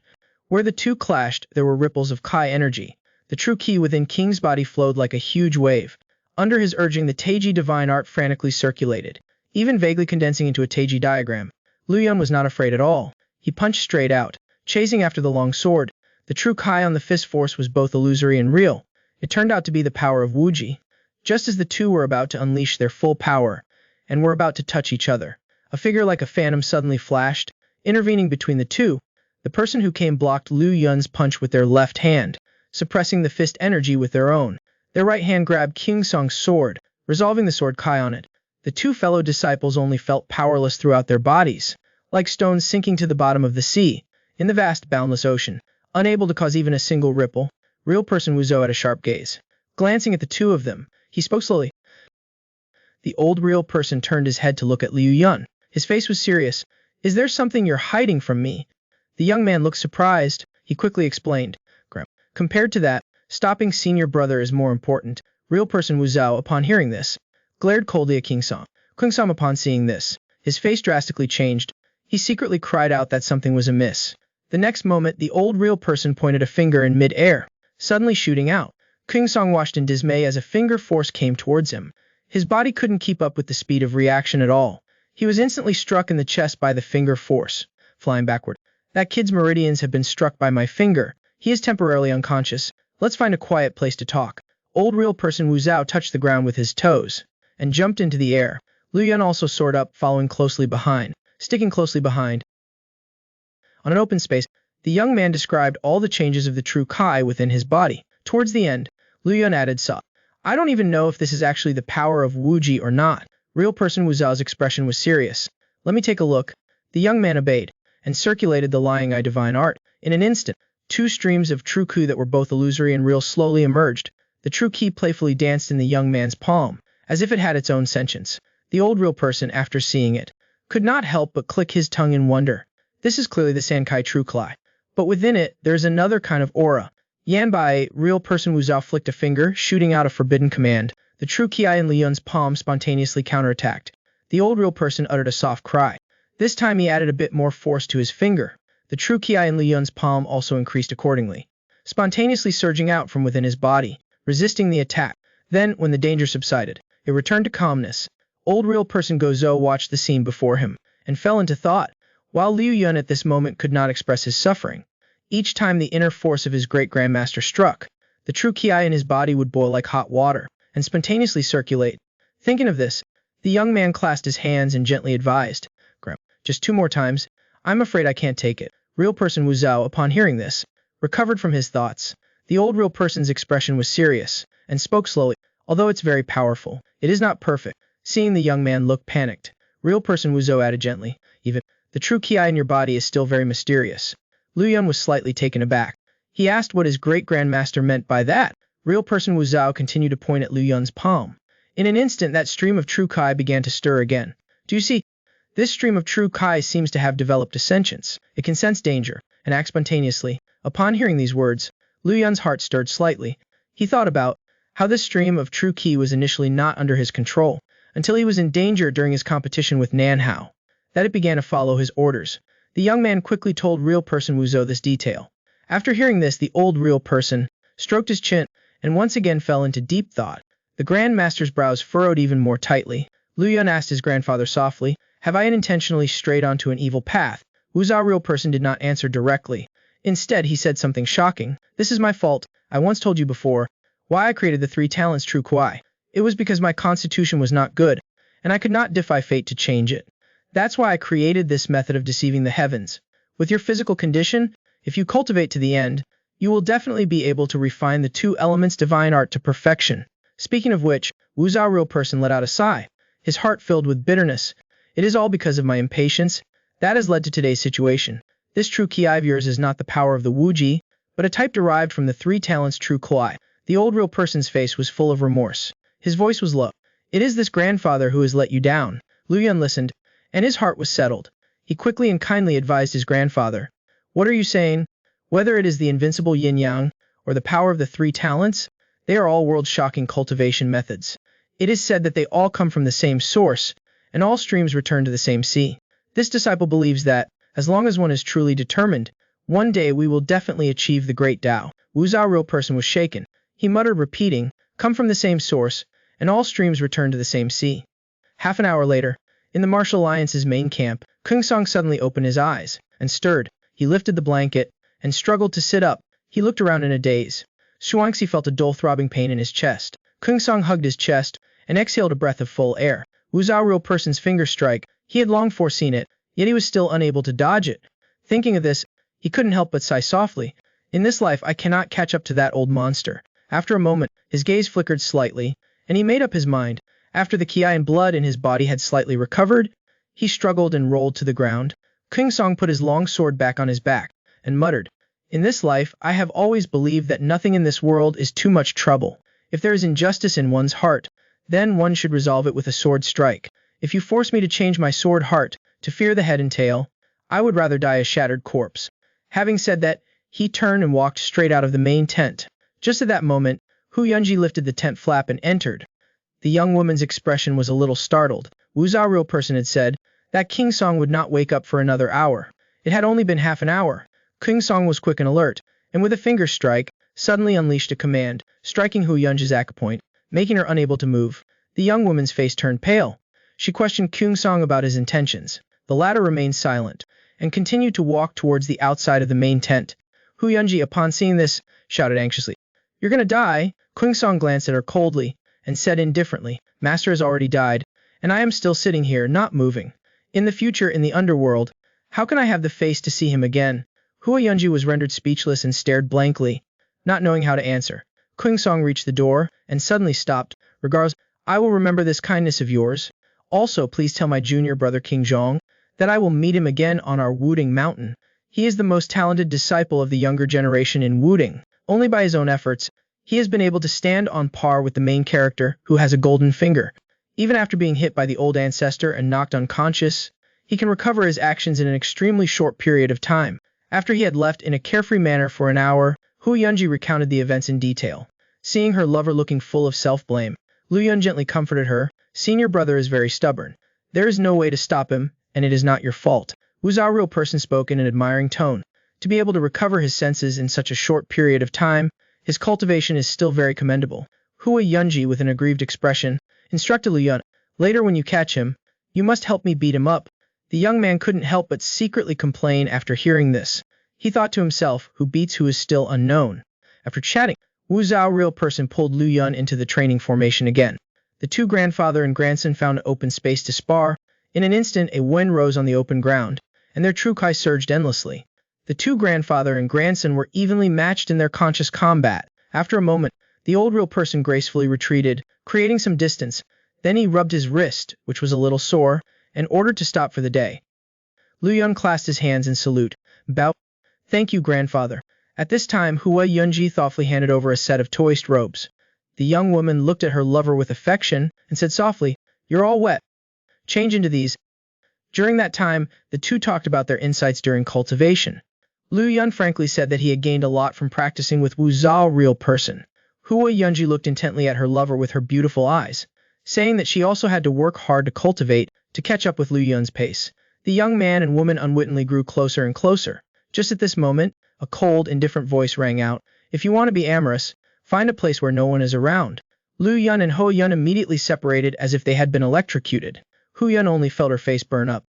Where the two clashed, there were ripples of Kai energy. The true ki within King's body flowed like a huge wave. Under his urging, the Taiji divine art frantically circulated, even vaguely condensing into a Taiji diagram. Liu Yun was not afraid at all. He punched straight out, chasing after the long sword. The true Kai on the fist force was both illusory and real. It turned out to be the power of Wuji. Just as the two were about to unleash their full power, and were about to touch each other, a figure like a phantom suddenly flashed, intervening between the two. The person who came blocked Liu Yun's punch with their left hand, suppressing the fist energy with their own. Their right hand grabbed King Song's sword, resolving the sword Kai on it. The two fellow disciples only felt powerless throughout their bodies, like stones sinking to the bottom of the sea, in the vast boundless ocean, unable to cause even a single ripple. Real person Wuzhou had a sharp gaze. Glancing at the two of them, he spoke slowly. The old real person turned his head to look at Liu Yun. His face was serious. Is there something you're hiding from me? The young man looked surprised. He quickly explained. Compared to that, stopping senior brother is more important. Real person Wu Zhao, upon hearing this, glared coldly at King Song. King Song, upon seeing this, his face drastically changed. He secretly cried out that something was amiss. The next moment, the old real person pointed a finger in mid-air, suddenly shooting out. King Song watched in dismay as a finger force came towards him. His body couldn't keep up with the speed of reaction at all. He was instantly struck in the chest by the finger force, flying backward. That kid's meridians have been struck by my finger. He is temporarily unconscious. Let's find a quiet place to talk. Old real person Wu Zhao touched the ground with his toes and jumped into the air. Liu Yun also soared up, following closely behind, sticking closely behind. On an open space, the young man described all the changes of the true Kai within his body. Towards the end, Liu Yun added, I don't even know if this is actually the power of Wuji or not. Real person Wu Zhao's expression was serious. Let me take a look. The young man obeyed, and circulated the lying eye divine art. In an instant, two streams of true Ki that were both illusory and real slowly emerged. The true Ki playfully danced in the young man's palm, as if it had its own sentience. The old real person, after seeing it, could not help but click his tongue in wonder. This is clearly the Sankai true Kai. But within it, there is another kind of aura. Yanbai, real person Wu Zhao flicked a finger, shooting out a forbidden command. The true Ki in Liu Yun's palm spontaneously counterattacked. The old real person uttered a soft cry. This time he added a bit more force to his finger. The true Ki in Liu Yun's palm also increased accordingly, spontaneously surging out from within his body, resisting the attack. Then, when the danger subsided, it returned to calmness. Old real person Gozo watched the scene before him, and fell into thought, while Liu Yun at this moment could not express his suffering. Each time the inner force of his great-grandmaster struck, the true Ki in his body would boil like hot water, and spontaneously circulate. Thinking of this, the young man clasped his hands and gently advised, just 2 more times. I'm afraid I can't take it. Real person Wu Zhao, upon hearing this, recovered from his thoughts. The old real person's expression was serious, and spoke slowly. Although it's very powerful, it is not perfect. Seeing the young man look panicked, real person Wu Zhao added gently, even the true Ki in your body is still very mysterious. Liu Yun was slightly taken aback. He asked what his great-grandmaster meant by that. Real person Wu Zhao continued to point at Liu Yun's palm. In an instant, that stream of true Kai began to stir again. Do you see? This stream of true Kai seems to have developed a sentience. It can sense danger, and act spontaneously. Upon hearing these words, Liu Yun's heart stirred slightly. He thought about how this stream of true Ki was initially not under his control, until he was in danger during his competition with Nanhao. That it began to follow his orders. The young man quickly told real person Wu Zhou this detail. After hearing this, the old real person stroked his chin, and once again fell into deep thought. The Grand Master's brows furrowed even more tightly. Liu Yun asked his grandfather softly, have I unintentionally strayed onto an evil path? Wu Zhao real person did not answer directly. Instead, he said something shocking. This is my fault. I once told you before why I created the 3 talents true Kuai. It was because my constitution was not good, and I could not defy fate to change it. That's why I created this method of deceiving the heavens. With your physical condition, if you cultivate to the end, you will definitely be able to refine the 2 elements divine art to perfection. Speaking of which, Wu Zhao real person let out a sigh, his heart filled with bitterness. It is all because of my impatience that has led to today's situation. This true Ki of yours is not the power of the Wuji, but a type derived from the 3 talents true Kuai. The old real person's face was full of remorse. His voice was low. It is this grandfather who has let you down. Liu Yun listened, and his heart was settled. He quickly and kindly advised his grandfather. What are you saying? Whether it is the invincible yin-yang, or the power of the 3 talents, they are all world-shocking cultivation methods. It is said that they all come from the same source, and all streams return to the same sea. This disciple believes that, as long as one is truly determined, One day we will definitely achieve the great Tao. Wu Zhao real person was shaken. He muttered repeating, come from the same source, and all streams return to the same sea. Half an hour later, in the Martial Alliance's main camp, Kung Song suddenly opened his eyes and stirred. He lifted the blanket and struggled to sit up. He looked around in a daze. Shuangxi felt a dull throbbing pain in his chest. Kung Song hugged his chest and exhaled a breath of full air. Wu Zhao real person's finger strike. He had long foreseen it, yet he was still unable to dodge it. Thinking of this, he couldn't help but sigh softly. In this life I cannot catch up to that old monster. After a moment, his gaze flickered slightly, and he made up his mind. After the qi and blood in his body had slightly recovered, he struggled and rolled to the ground. Kung Song put his long sword back on his back, and muttered, in this life I have always believed that nothing in this world is too much trouble. If there is injustice in one's heart, then one should resolve it with a sword strike. If you force me to change my sword heart, to fear the head and tail, I would rather die a shattered corpse. Having said that, he turned and walked straight out of the main tent. Just at that moment, Hu Yunji lifted the tent flap and entered. The young woman's expression was a little startled. Wu Zhao real person had said that King Song would not wake up for another hour. It had only been half an hour. King Song was quick and alert, and with a finger strike, suddenly unleashed a command, striking Hu Yunji's acupoint, making her unable to move. The young woman's face turned pale. She questioned Kung Song about his intentions. The latter remained silent, and continued to walk towards the outside of the main tent. Hu Yunji, upon seeing this, shouted anxiously, you're gonna die? Kung Song glanced at her coldly, and said indifferently, Master has already died, and I am still sitting here, not moving. In the future, in the underworld, how can I have the face to see him again? Hu Yunji was rendered speechless and stared blankly, not knowing how to answer. Kung Song reached the door, and suddenly stopped. Regardless, I will remember this kindness of yours. Also, please tell my junior brother King Zhong that I will meet him again on our Wudang mountain. He is the most talented disciple of the younger generation in Wudang. Only by his own efforts, he has been able to stand on par with the main character, who has a golden finger. Even after being hit by the old ancestor and knocked unconscious, he can recover his actions in an extremely short period of time. After he had left in a carefree manner for an hour, Hu Yunji recounted the events in detail. Seeing her lover looking full of self-blame, Lu Yun gently comforted her. Senior brother is very stubborn. There is no way to stop him, and it is not your fault. Wu Zhao real person spoke in an admiring tone. To be able to recover his senses in such a short period of time, his cultivation is still very commendable. Hu Yunji, with an aggrieved expression, instructed Lu Yun, later when you catch him, you must help me beat him up. The young man couldn't help but secretly complain after hearing this. He thought to himself, who beats who is still unknown. After chatting, Wu Zhao real person pulled Lu Yun into the training formation again. The two grandfather and grandson found an open space to spar. In an instant, a wind rose on the open ground, and their true kai surged endlessly. The two grandfather and grandson were evenly matched in their conscious combat. After a moment, the old real person gracefully retreated, creating some distance. Then he rubbed his wrist, which was a little sore, and ordered to stop for the day. Lu Yun clasped his hands in salute. Bow. Thank you, grandfather. At this time, Hua Yunji thoughtfully handed over a set of toast robes. The young woman looked at her lover with affection and said softly, you're all wet. Change into these. During that time, the two talked about their insights during cultivation. Lu Yun frankly said that he had gained a lot from practicing with Wu Zhao real person. Hua Yunji looked intently at her lover with her beautiful eyes, saying that she also had to work hard to cultivate, to catch up with Lu Yun's pace. The young man and woman unwittingly grew closer and closer. Just at this moment, a cold, indifferent voice rang out, if you want to be amorous, find a place where no one is around. Lu Yun and Ho Yun immediately separated as if they had been electrocuted. Hu Yun only felt her face burn up.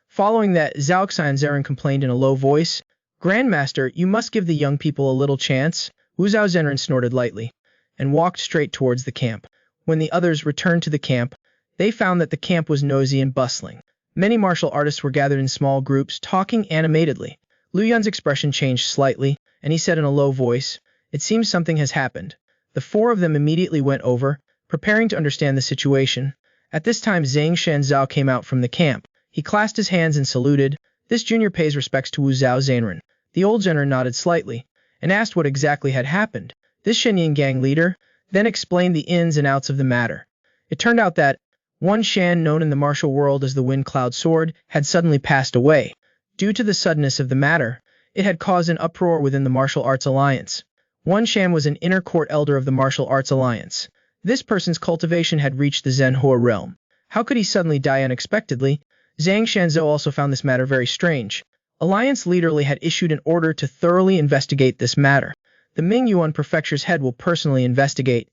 Following that, Zhao Xianzaren complained in a low voice, Grandmaster, you must give the young people a little chance. Wu Zhao Zhenren snorted lightly, and walked straight towards the camp. When the others returned to the camp, they found that the camp was noisy and bustling. Many martial artists were gathered in small groups, talking animatedly. Lu Yun's expression changed slightly, and he said in a low voice, it seems something has happened. The four of them immediately went over, preparing to understand the situation. At this time, Zhang Shanzhao came out from the camp. He clasped his hands and saluted. This junior pays respects to Wu Zhao Zhenren. The old Zhenren nodded slightly, and asked what exactly had happened. This Shenying gang leader then explained the ins and outs of the matter. It turned out that one Shan, known in the martial world as the Wind Cloud Sword, had suddenly passed away. Due to the suddenness of the matter, it had caused an uproar within the Martial Arts Alliance. One Shan was an inner court elder of the Martial Arts Alliance. This person's cultivation had reached the Zhenhua realm. How could he suddenly die unexpectedly? Zhang Shanzhou also found this matter very strange. Alliance leader Li had issued an order to thoroughly investigate this matter. The Mingyuan prefecture's head will personally investigate.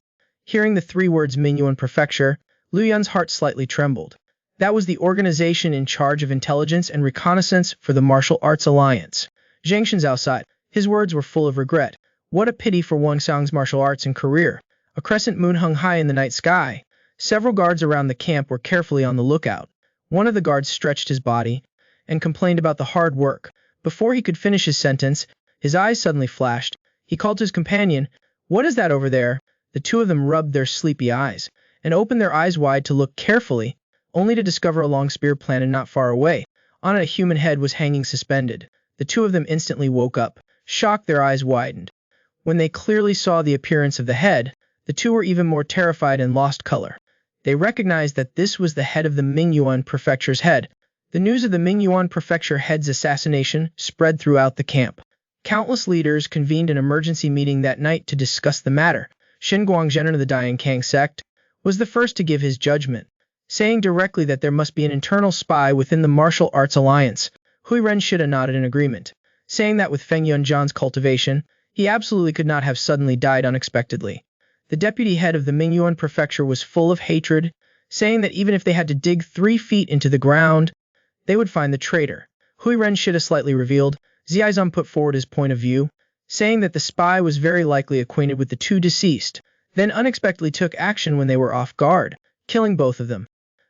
Hearing the three words Mingyuan prefecture, Lu Yun's heart slightly trembled. That was the organization in charge of intelligence and reconnaissance for the Martial Arts Alliance. Zhang Shen's sighed. His words were full of regret. What a pity for Wang Xiang's martial arts and career. A crescent moon hung high in the night sky. Several guards around the camp were carefully on the lookout. One of the guards stretched his body and complained about the hard work. Before he could finish his sentence, his eyes suddenly flashed. He called to his companion, "What is that over there?" The two of them rubbed their sleepy eyes and opened their eyes wide to look carefully, only to discover a long spear planted not far away. On it a human head was hanging suspended. The two of them instantly woke up. Shocked, their eyes widened. When they clearly saw the appearance of the head, the two were even more terrified and lost color. They recognized that this was the head of the Mingyuan prefecture's head. The news of the Mingyuan prefecture head's assassination spread throughout the camp. Countless leaders convened an emergency meeting that night to discuss the matter. Shin Guangzhen of the Diankang sect was the first to give his judgment, saying directly that there must be an internal spy within the Martial Arts Alliance. Hui Renshida nodded in agreement, saying that with Feng Yunzhan's cultivation, he absolutely could not have suddenly died unexpectedly. The deputy head of the Mingyuan prefecture was full of hatred, saying that even if they had to dig 3 feet into the ground, they would find the traitor. Hui Renshida slightly revealed. Xiaizong put forward his point of view, saying that the spy was very likely acquainted with the two deceased, then unexpectedly took action when they were off guard, killing both of them.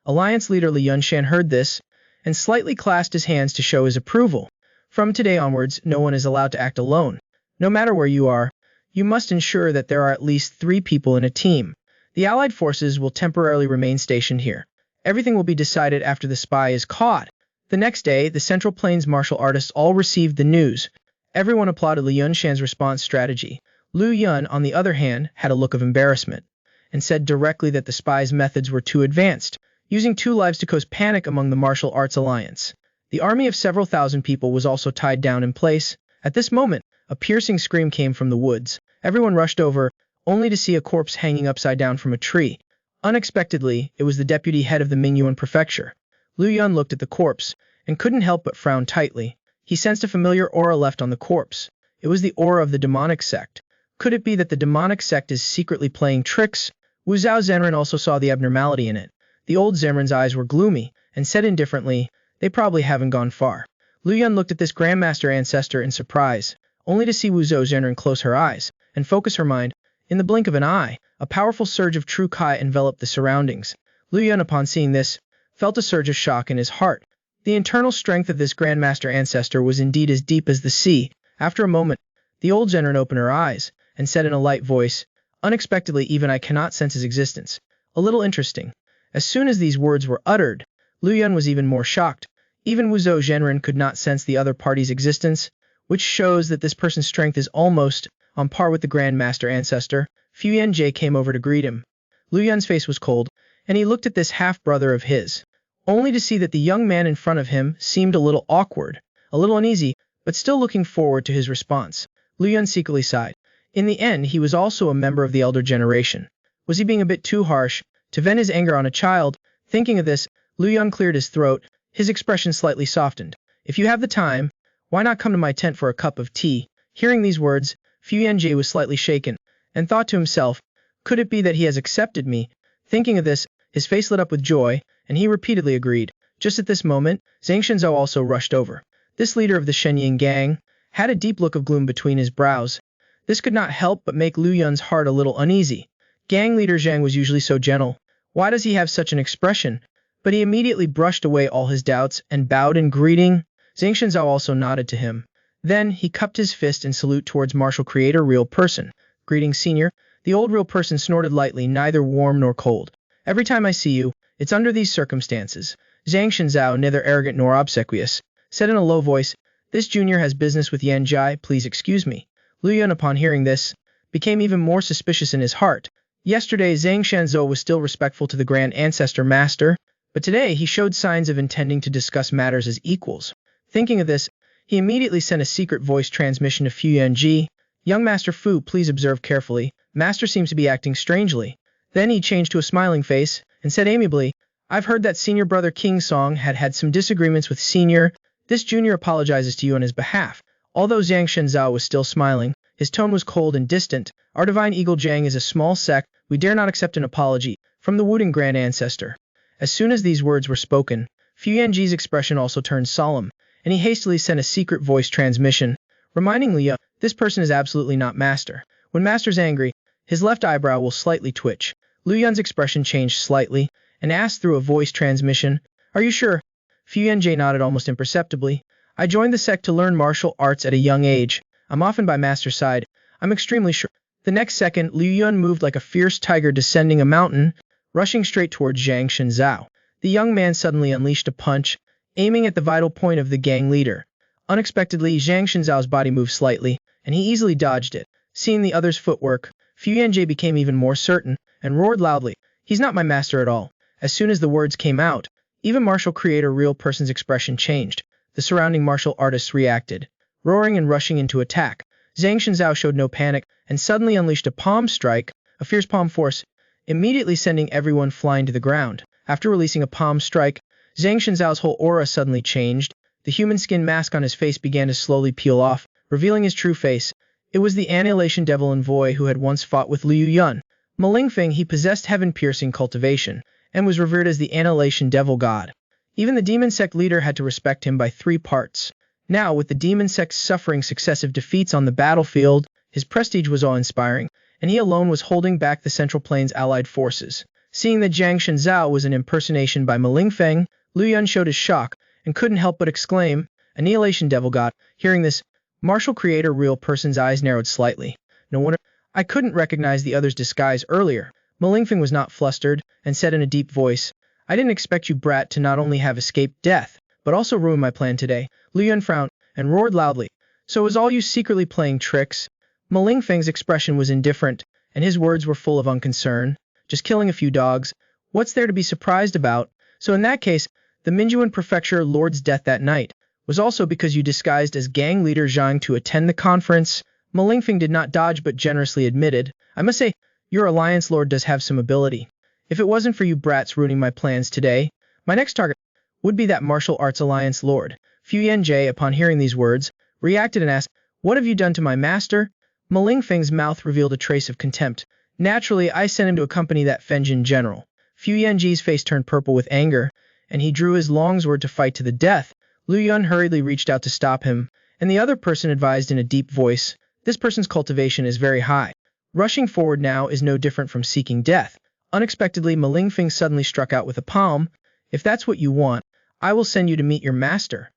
Alliance leader Li Yunshan heard this, and slightly clasped his hands to show his approval. From today onwards, no one is allowed to act alone. No matter where you are, you must ensure that there are at least 3 people in a team. The Allied forces will temporarily remain stationed here. Everything will be decided after the spy is caught. The next day, the Central Plains martial artists all received the news. Everyone applauded Li Yunshan's response strategy. Lu Yun, on the other hand, had a look of embarrassment, and said directly that the spy's methods were too advanced, using 2 lives to cause panic among the Martial Arts Alliance. The army of several thousand people was also tied down in place. At this moment, a piercing scream came from the woods. Everyone rushed over, only to see a corpse hanging upside down from a tree. Unexpectedly, it was the deputy head of the Mingyuan prefecture. Lu Yun looked at the corpse, and couldn't help but frown tightly. He sensed a familiar aura left on the corpse. It was the aura of the demonic sect. Could it be that the demonic sect is secretly playing tricks? Wu Zhao Zhenren also saw the abnormality in it. The old Zhenren's eyes were gloomy, and said indifferently, "They probably haven't gone far." Lu Yun looked at this Grandmaster ancestor in surprise, only to see Wu Zhao Zhenren close her eyes and focus her mind. In the blink of an eye, a powerful surge of true Kai enveloped the surroundings. Lu Yun, upon seeing this, felt a surge of shock in his heart. The internal strength of this Grandmaster ancestor was indeed as deep as the sea. After a moment, the old Zhenren opened her eyes and said in a light voice, "Unexpectedly, even I cannot sense his existence. A little interesting." As soon as these words were uttered, Lu Yun was even more shocked. Even Wu Zhao Zhenren could not sense the other party's existence, which shows that this person's strength is almost on par with the Grandmaster ancestor. Fu Yanjie came over to greet him. Lu Yun's face was cold, and he looked at this half-brother of his, only to see that the young man in front of him seemed a little awkward, a little uneasy, but still looking forward to his response. Lu Yun secretly sighed. In the end, he was also a member of the elder generation. Was he being a bit too harsh to vent his anger on a child? Thinking of this, Lu Yun cleared his throat. His expression slightly softened. "If you have the time, why not come to my tent for a cup of tea?" Hearing these words, Fu Yanjie was slightly shaken, and thought to himself, "Could it be that he has accepted me?" Thinking of this, his face lit up with joy, and he repeatedly agreed. Just at this moment, Zhang Shenzhou also rushed over. This leader of the Shenying gang had a deep look of gloom between his brows. This could not help but make Lu Yun's heart a little uneasy. Gang leader Zhang was usually so gentle. Why does he have such an expression? But he immediately brushed away all his doubts and bowed in greeting. Zhang Shenzhou also nodded to him. Then he cupped his fist in salute towards martial creator real person. "Greetings, senior." The old real person snorted lightly, neither warm nor cold. "Every time I see you, it's under these circumstances." Zhang Shenzhou, neither arrogant nor obsequious, said in a low voice, "This junior has business with Yanjai, please excuse me." Lu Yun, upon hearing this, became even more suspicious in his heart. Yesterday, Zhang Shenzhou was still respectful to the Grand Ancestor Master, but today he showed signs of intending to discuss matters as equals. Thinking of this, he immediately sent a secret voice transmission to Fu Yanji. "Young Master Fu, please observe carefully. Master seems to be acting strangely." Then he changed to a smiling face and said amiably, "I've heard that Senior Brother King Song had some disagreements with Senior This junior apologizes to you on his behalf. Although Zhang Shenzhao was still smiling, his tone was cold and distant. Our divine eagle Zhang is a small sect. We dare not accept an apology from the Wudang grand ancestor. As soon as these words were spoken, Fu Yanji's expression also turned solemn, and he hastily sent a secret voice transmission, reminding Liu, this person is absolutely not master. When master's angry, his left eyebrow will slightly twitch. Liu Yun's expression changed slightly, and asked through a voice transmission, are you sure? Fu Yanji nodded almost imperceptibly. I joined the sect to learn martial arts at a young age. I'm often by master's side. I'm extremely sure. The next second, Liu Yun moved like a fierce tiger descending a mountain, rushing straight towards Zhang Shenzhao. The young man suddenly unleashed a punch, aiming at the vital point of the gang leader. Unexpectedly, Zhang Shenzhao's body moved slightly, and he easily dodged it. Seeing the other's footwork, Fu Yanji became even more certain, and roared loudly, he's not my master at all. As soon as the words came out, even martial creator real person's expression changed. The surrounding martial artists reacted, roaring and rushing into attack. Zhang Shenzhao showed no panic, and suddenly unleashed a palm strike, a fierce palm force, immediately sending everyone flying to the ground. After releasing a palm strike, Zhang Shenzhao's whole aura suddenly changed. The human skin mask on his face began to slowly peel off, revealing his true face. It was the annihilation devil envoy who had once fought with Liu Yun. Malingfeng, he possessed heaven-piercing cultivation, and was revered as the annihilation devil god. Even the demon sect leader had to respect him by 3 parts. Now, with the demon sect suffering successive defeats on the battlefield, his prestige was awe-inspiring, and he alone was holding back the Central Plains allied forces. Seeing that Zhang Shenzhao was an impersonation by Malingfeng, Liu Yun showed his shock, and couldn't help but exclaim, annihilation devil god. Hearing this, martial creator real person's eyes narrowed slightly. No wonder I couldn't recognize the other's disguise earlier. Malingfeng was not flustered, and said in a deep voice, I didn't expect you brat to not only have escaped death, but also ruin my plan today. Liu Yun frowned, and roared loudly, so was all you secretly playing tricks? Malingfeng's expression was indifferent, and his words were full of unconcern. Just killing a few dogs. What's there to be surprised about? So in that case, the Minjuan Prefecture Lord's death that night was also because you disguised as gang leader Zhang to attend the conference. Malingfeng did not dodge but generously admitted, I must say, your alliance lord does have some ability. If it wasn't for you brats ruining my plans today, my next target would be that martial arts alliance lord. Fu Yanji, upon hearing these words, reacted and asked, what have you done to my master? Malingfeng's mouth revealed a trace of contempt. Naturally, I sent him to accompany that Fenjin general. Fu Yanji's face turned purple with anger, and he drew his long sword to fight to the death. Liu Yun hurriedly reached out to stop him, and the other person advised in a deep voice, this person's cultivation is very high. Rushing forward now is no different from seeking death. Unexpectedly, Malingfeng suddenly struck out with a palm. If that's what you want, I will send you to meet your master.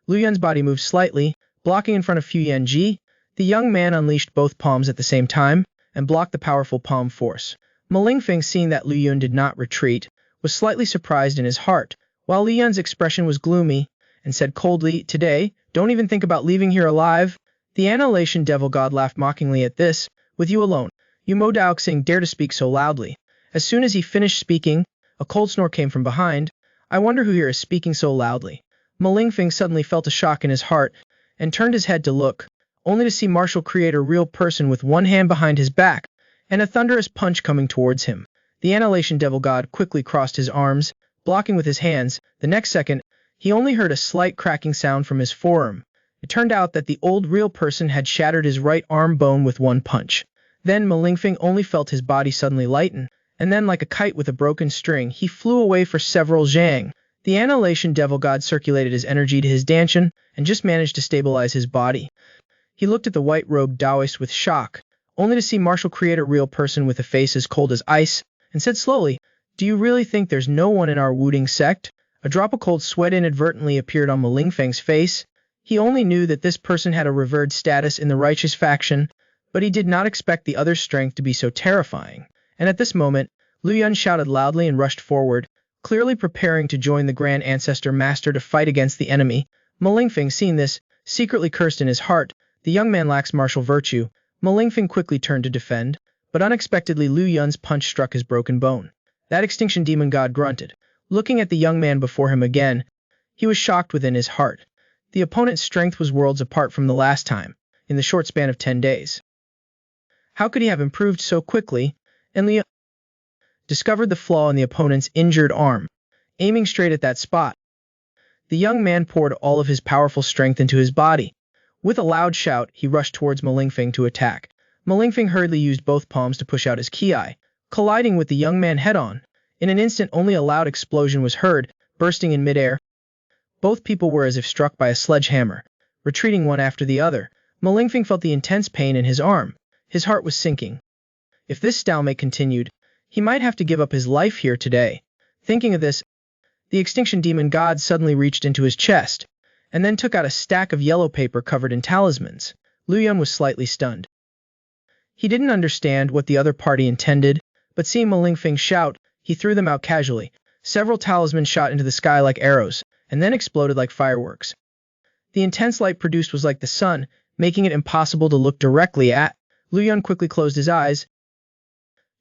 Liu Yun's body moved slightly, blocking in front of Fu Yanji. The young man unleashed both palms at the same time, and blocked the powerful palm force. Malingfeng, seeing that Liu Yun did not retreat, was slightly surprised in his heart, while Liu Yun's expression was gloomy, and said coldly, today, don't even think about leaving here alive. The annihilation devil god laughed mockingly at this, with you alone. You Mo Daoxing dare to speak so loudly. As soon as he finished speaking, a cold snore came from behind. I wonder who here is speaking so loudly. Malingfeng suddenly felt a shock in his heart, and turned his head to look, only to see martial creator real person with one hand behind his back, and a thunderous punch coming towards him. The annihilation devil god quickly crossed his arms, blocking with his hands. The next second, he only heard a slight cracking sound from his forearm. It turned out that the old real person had shattered his right arm bone with one punch. Then Malingfeng only felt his body suddenly lighten, and then like a kite with a broken string, he flew away for several zhang. The annihilation devil god circulated his energy to his dantian, and just managed to stabilize his body. He looked at the white-robed Taoist with shock, only to see martial creator real person with a face as cold as ice, and said slowly, do you really think there's no one in our Wudang sect? A drop of cold sweat inadvertently appeared on Malingfeng's face. He only knew that this person had a revered status in the righteous faction, but he did not expect the other's strength to be so terrifying. And at this moment, Liu Yun shouted loudly and rushed forward, clearly preparing to join the Grand Ancestor Master to fight against the enemy. Malingfeng, seeing this, secretly cursed in his heart, the young man lacks martial virtue. Malingfeng quickly turned to defend, but unexpectedly Liu Yun's punch struck his broken bone. That extinction demon god grunted. Looking at the young man before him again, he was shocked within his heart. The opponent's strength was worlds apart from the last time, in the short span of 10 days. How could he have improved so quickly? And Liu discovered the flaw in the opponent's injured arm, aiming straight at that spot. The young man poured all of his powerful strength into his body. With a loud shout, he rushed towards Malingfeng to attack. Malingfeng hurriedly used both palms to push out his ki, colliding with the young man head-on. In an instant, only a loud explosion was heard, bursting in midair. Both people were as if struck by a sledgehammer, retreating one after the other. Malingfeng felt the intense pain in his arm. His heart was sinking. If this stalemate continued, he might have to give up his life here today. Thinking of this, the extinction demon god suddenly reached into his chest, and then took out a stack of yellow paper covered in talismans. Lu Yun was slightly stunned. He didn't understand what the other party intended, but seeing Malingfeng shout, he threw them out casually. Several talismans shot into the sky like arrows, and then exploded like fireworks. The intense light produced was like the sun, making it impossible to look directly at. Lu Yun quickly closed his eyes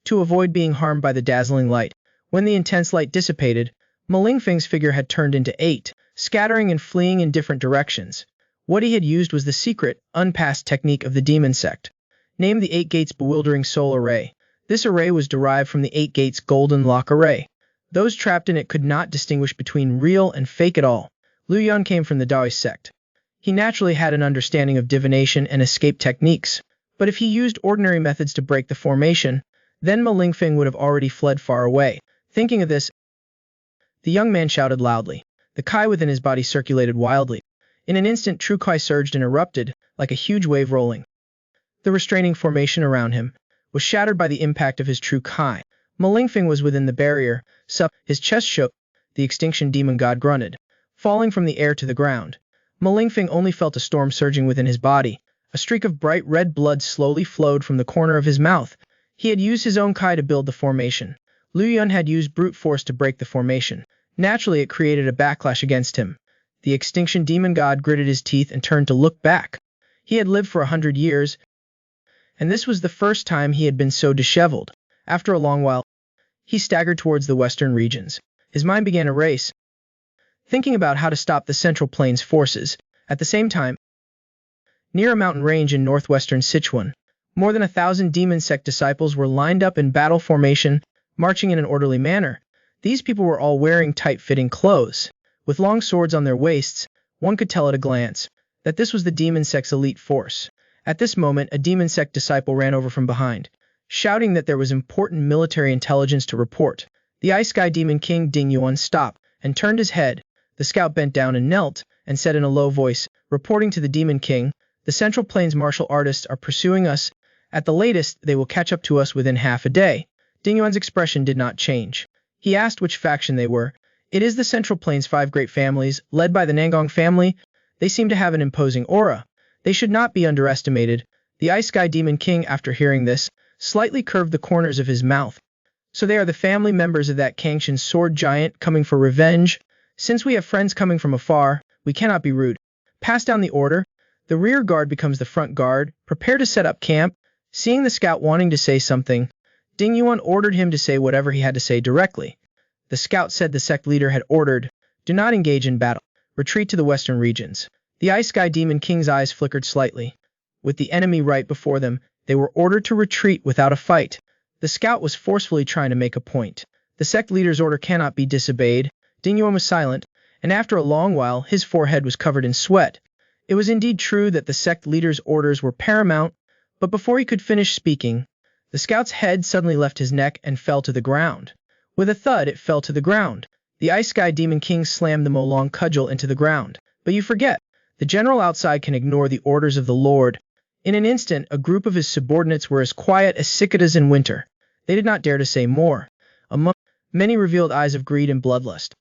to avoid being harmed by the dazzling light. When the intense light dissipated, Malingfeng's figure had turned into 8, scattering and fleeing in different directions. What he had used was the secret, unpassed technique of the demon sect, named the 8 Gates Bewildering Soul Array. This array was derived from the 8 Gates Golden Lock Array. Those trapped in it could not distinguish between real and fake at all. Lu Yun came from the Taoist sect. He naturally had an understanding of divination and escape techniques, but if he used ordinary methods to break the formation, then Malingfeng would have already fled far away. Thinking of this, the young man shouted loudly. The Kai within his body circulated wildly. In an instant, true Kai surged and erupted, like a huge wave rolling. The restraining formation around him was shattered by the impact of his true Kai. Malingfeng was within the barrier. His chest shook. The extinction demon god grunted, falling from the air to the ground. Malingfeng only felt a storm surging within his body. A streak of bright red blood slowly flowed from the corner of his mouth. He had used his own Kai to build the formation. Lu Yun had used brute force to break the formation. Naturally, it created a backlash against him. The extinction demon god gritted his teeth and turned to look back. He had lived for 100 years, and this was the first time he had been so disheveled. After a long while, he staggered towards the western regions. His mind began a race, thinking about how to stop the Central Plains forces. At the same time, near a mountain range in northwestern Sichuan, more than 1,000 demon sect disciples were lined up in battle formation, marching in an orderly manner. These people were all wearing tight-fitting clothes, with long swords on their waists. One could tell at a glance that this was the demon sect's elite force. At this moment, a demon sect disciple ran over from behind, shouting that there was important military intelligence to report. The Ice Sky Demon King Ding Yuan stopped and turned his head. The scout bent down and knelt, and said in a low voice, reporting to the Demon King, "The Central Plains martial artists are pursuing us. At the latest, they will catch up to us within half a day." Ding Yuan's expression did not change. He asked which faction they were. "It is the Central Plains 5 great families, led by the Nangong family. They seem to have an imposing aura. They should not be underestimated." The Ice Sky Demon King, after hearing this, slightly curved the corners of his mouth. "So they are the family members of that Kangshan sword giant coming for revenge? Since we have friends coming from afar, we cannot be rude. Pass down the order. The rear guard becomes the front guard. Prepare to set up camp." Seeing the scout wanting to say something, Ding Yuan ordered him to say whatever he had to say directly. The scout said the sect leader had ordered, "Do not engage in battle. Retreat to the western regions." The Ice Sky Demon King's eyes flickered slightly. With the enemy right before them, they were ordered to retreat without a fight. The scout was forcefully trying to make a point. The sect leader's order cannot be disobeyed. Ding Yuan was silent, and after a long while his forehead was covered in sweat. It was indeed true that the sect leader's orders were paramount, but before he could finish speaking, the scout's head suddenly left his neck and fell to the ground. With a thud, it fell to the ground. The Ice Sky Demon King slammed the Molong cudgel into the ground. "But you forget, the general outside can ignore the orders of the Lord." In an instant, a group of his subordinates were as quiet as cicadas in winter. They did not dare to say more. Among many revealed eyes of greed and bloodlust.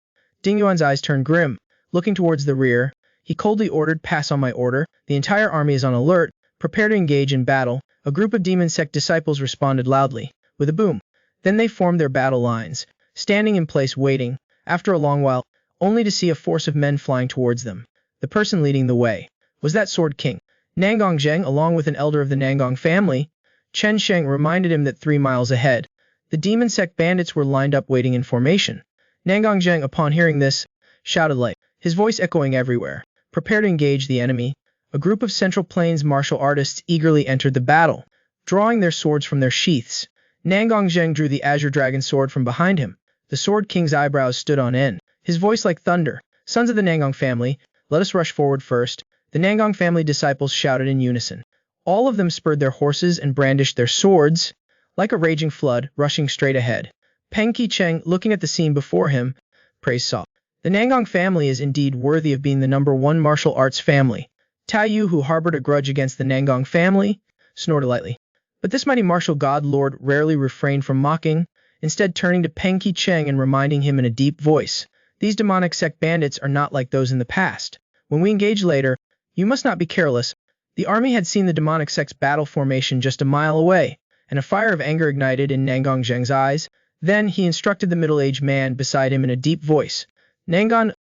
Ding Yuan's eyes turned grim. Looking towards the rear, he coldly ordered, "Pass on my order. The entire army is on alert. Prepare to engage in battle." A group of demon sect disciples responded loudly, with a boom. Then they formed their battle lines, standing in place waiting, after a long while, only to see a force of men flying towards them. The person leading the way was that Sword King, Nangong Zheng, along with an elder of the Nangong family. Chen Sheng reminded him that 3 miles ahead, the demon sect bandits were lined up waiting in formation. Nangong Zheng, upon hearing this, shouted like, his voice echoing everywhere, "Prepare to engage the enemy." A group of Central Plains martial artists eagerly entered the battle, drawing their swords from their sheaths. Nangong Zheng drew the Azure Dragon sword from behind him. The Sword King's eyebrows stood on end, his voice like thunder, Sons of the Nangong family, let us rush forward first. The Nangong family disciples shouted in unison. All of them spurred their horses and brandished their swords, like a raging flood, rushing straight ahead. Peng Qicheng, looking at the scene before him, praised Saw. The Nangong family is indeed worthy of being the #1 martial arts family. Tai Yu, who harbored a grudge against the Nangong family, snorted lightly. But this mighty martial god lord rarely refrained from mocking, instead turning to Peng Qicheng and reminding him in a deep voice, "These demonic sect bandits are not like those in the past. When we engage later, you must not be careless." The army had seen the demonic sect's battle formation just a mile away, and a fire of anger ignited in Nangong Zheng's eyes. Then he instructed the middle-aged man beside him in a deep voice, "Nangon,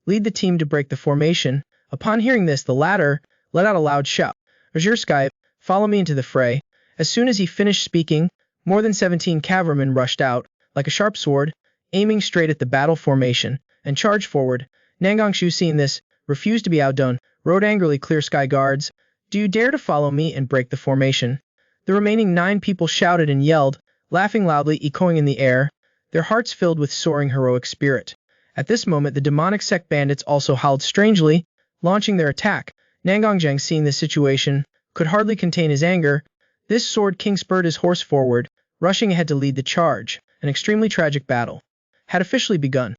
lead the team to break the formation." Upon hearing this, the latter let out a loud shout, "Azure, follow me into the fray." As soon as he finished speaking, more than 17 cavalrymen rushed out, like a sharp sword, aiming straight at the battle formation, and charged forward. Nangong Shu, seeing this, refused to be outdone, rode angrily, "Clear sky guards, do you dare to follow me and break the formation?" The remaining 9 people shouted and yelled, laughing loudly, echoing in the air, their hearts filled with soaring heroic spirit. At this moment, the demonic sect bandits also howled strangely, launching their attack. Nangong Zheng, seeing this situation, could hardly contain his anger. This sword king spurred his horse forward, rushing ahead to lead the charge. An extremely tragic battle had officially begun.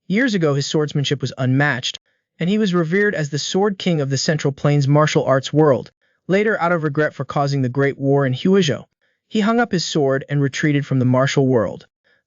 Years ago, his swordsmanship was unmatched, and he was revered as the sword king of the Central Plains martial arts world. Later, out of regret for causing the Great War in Huizhou, he hung up his sword and retreated from the martial world.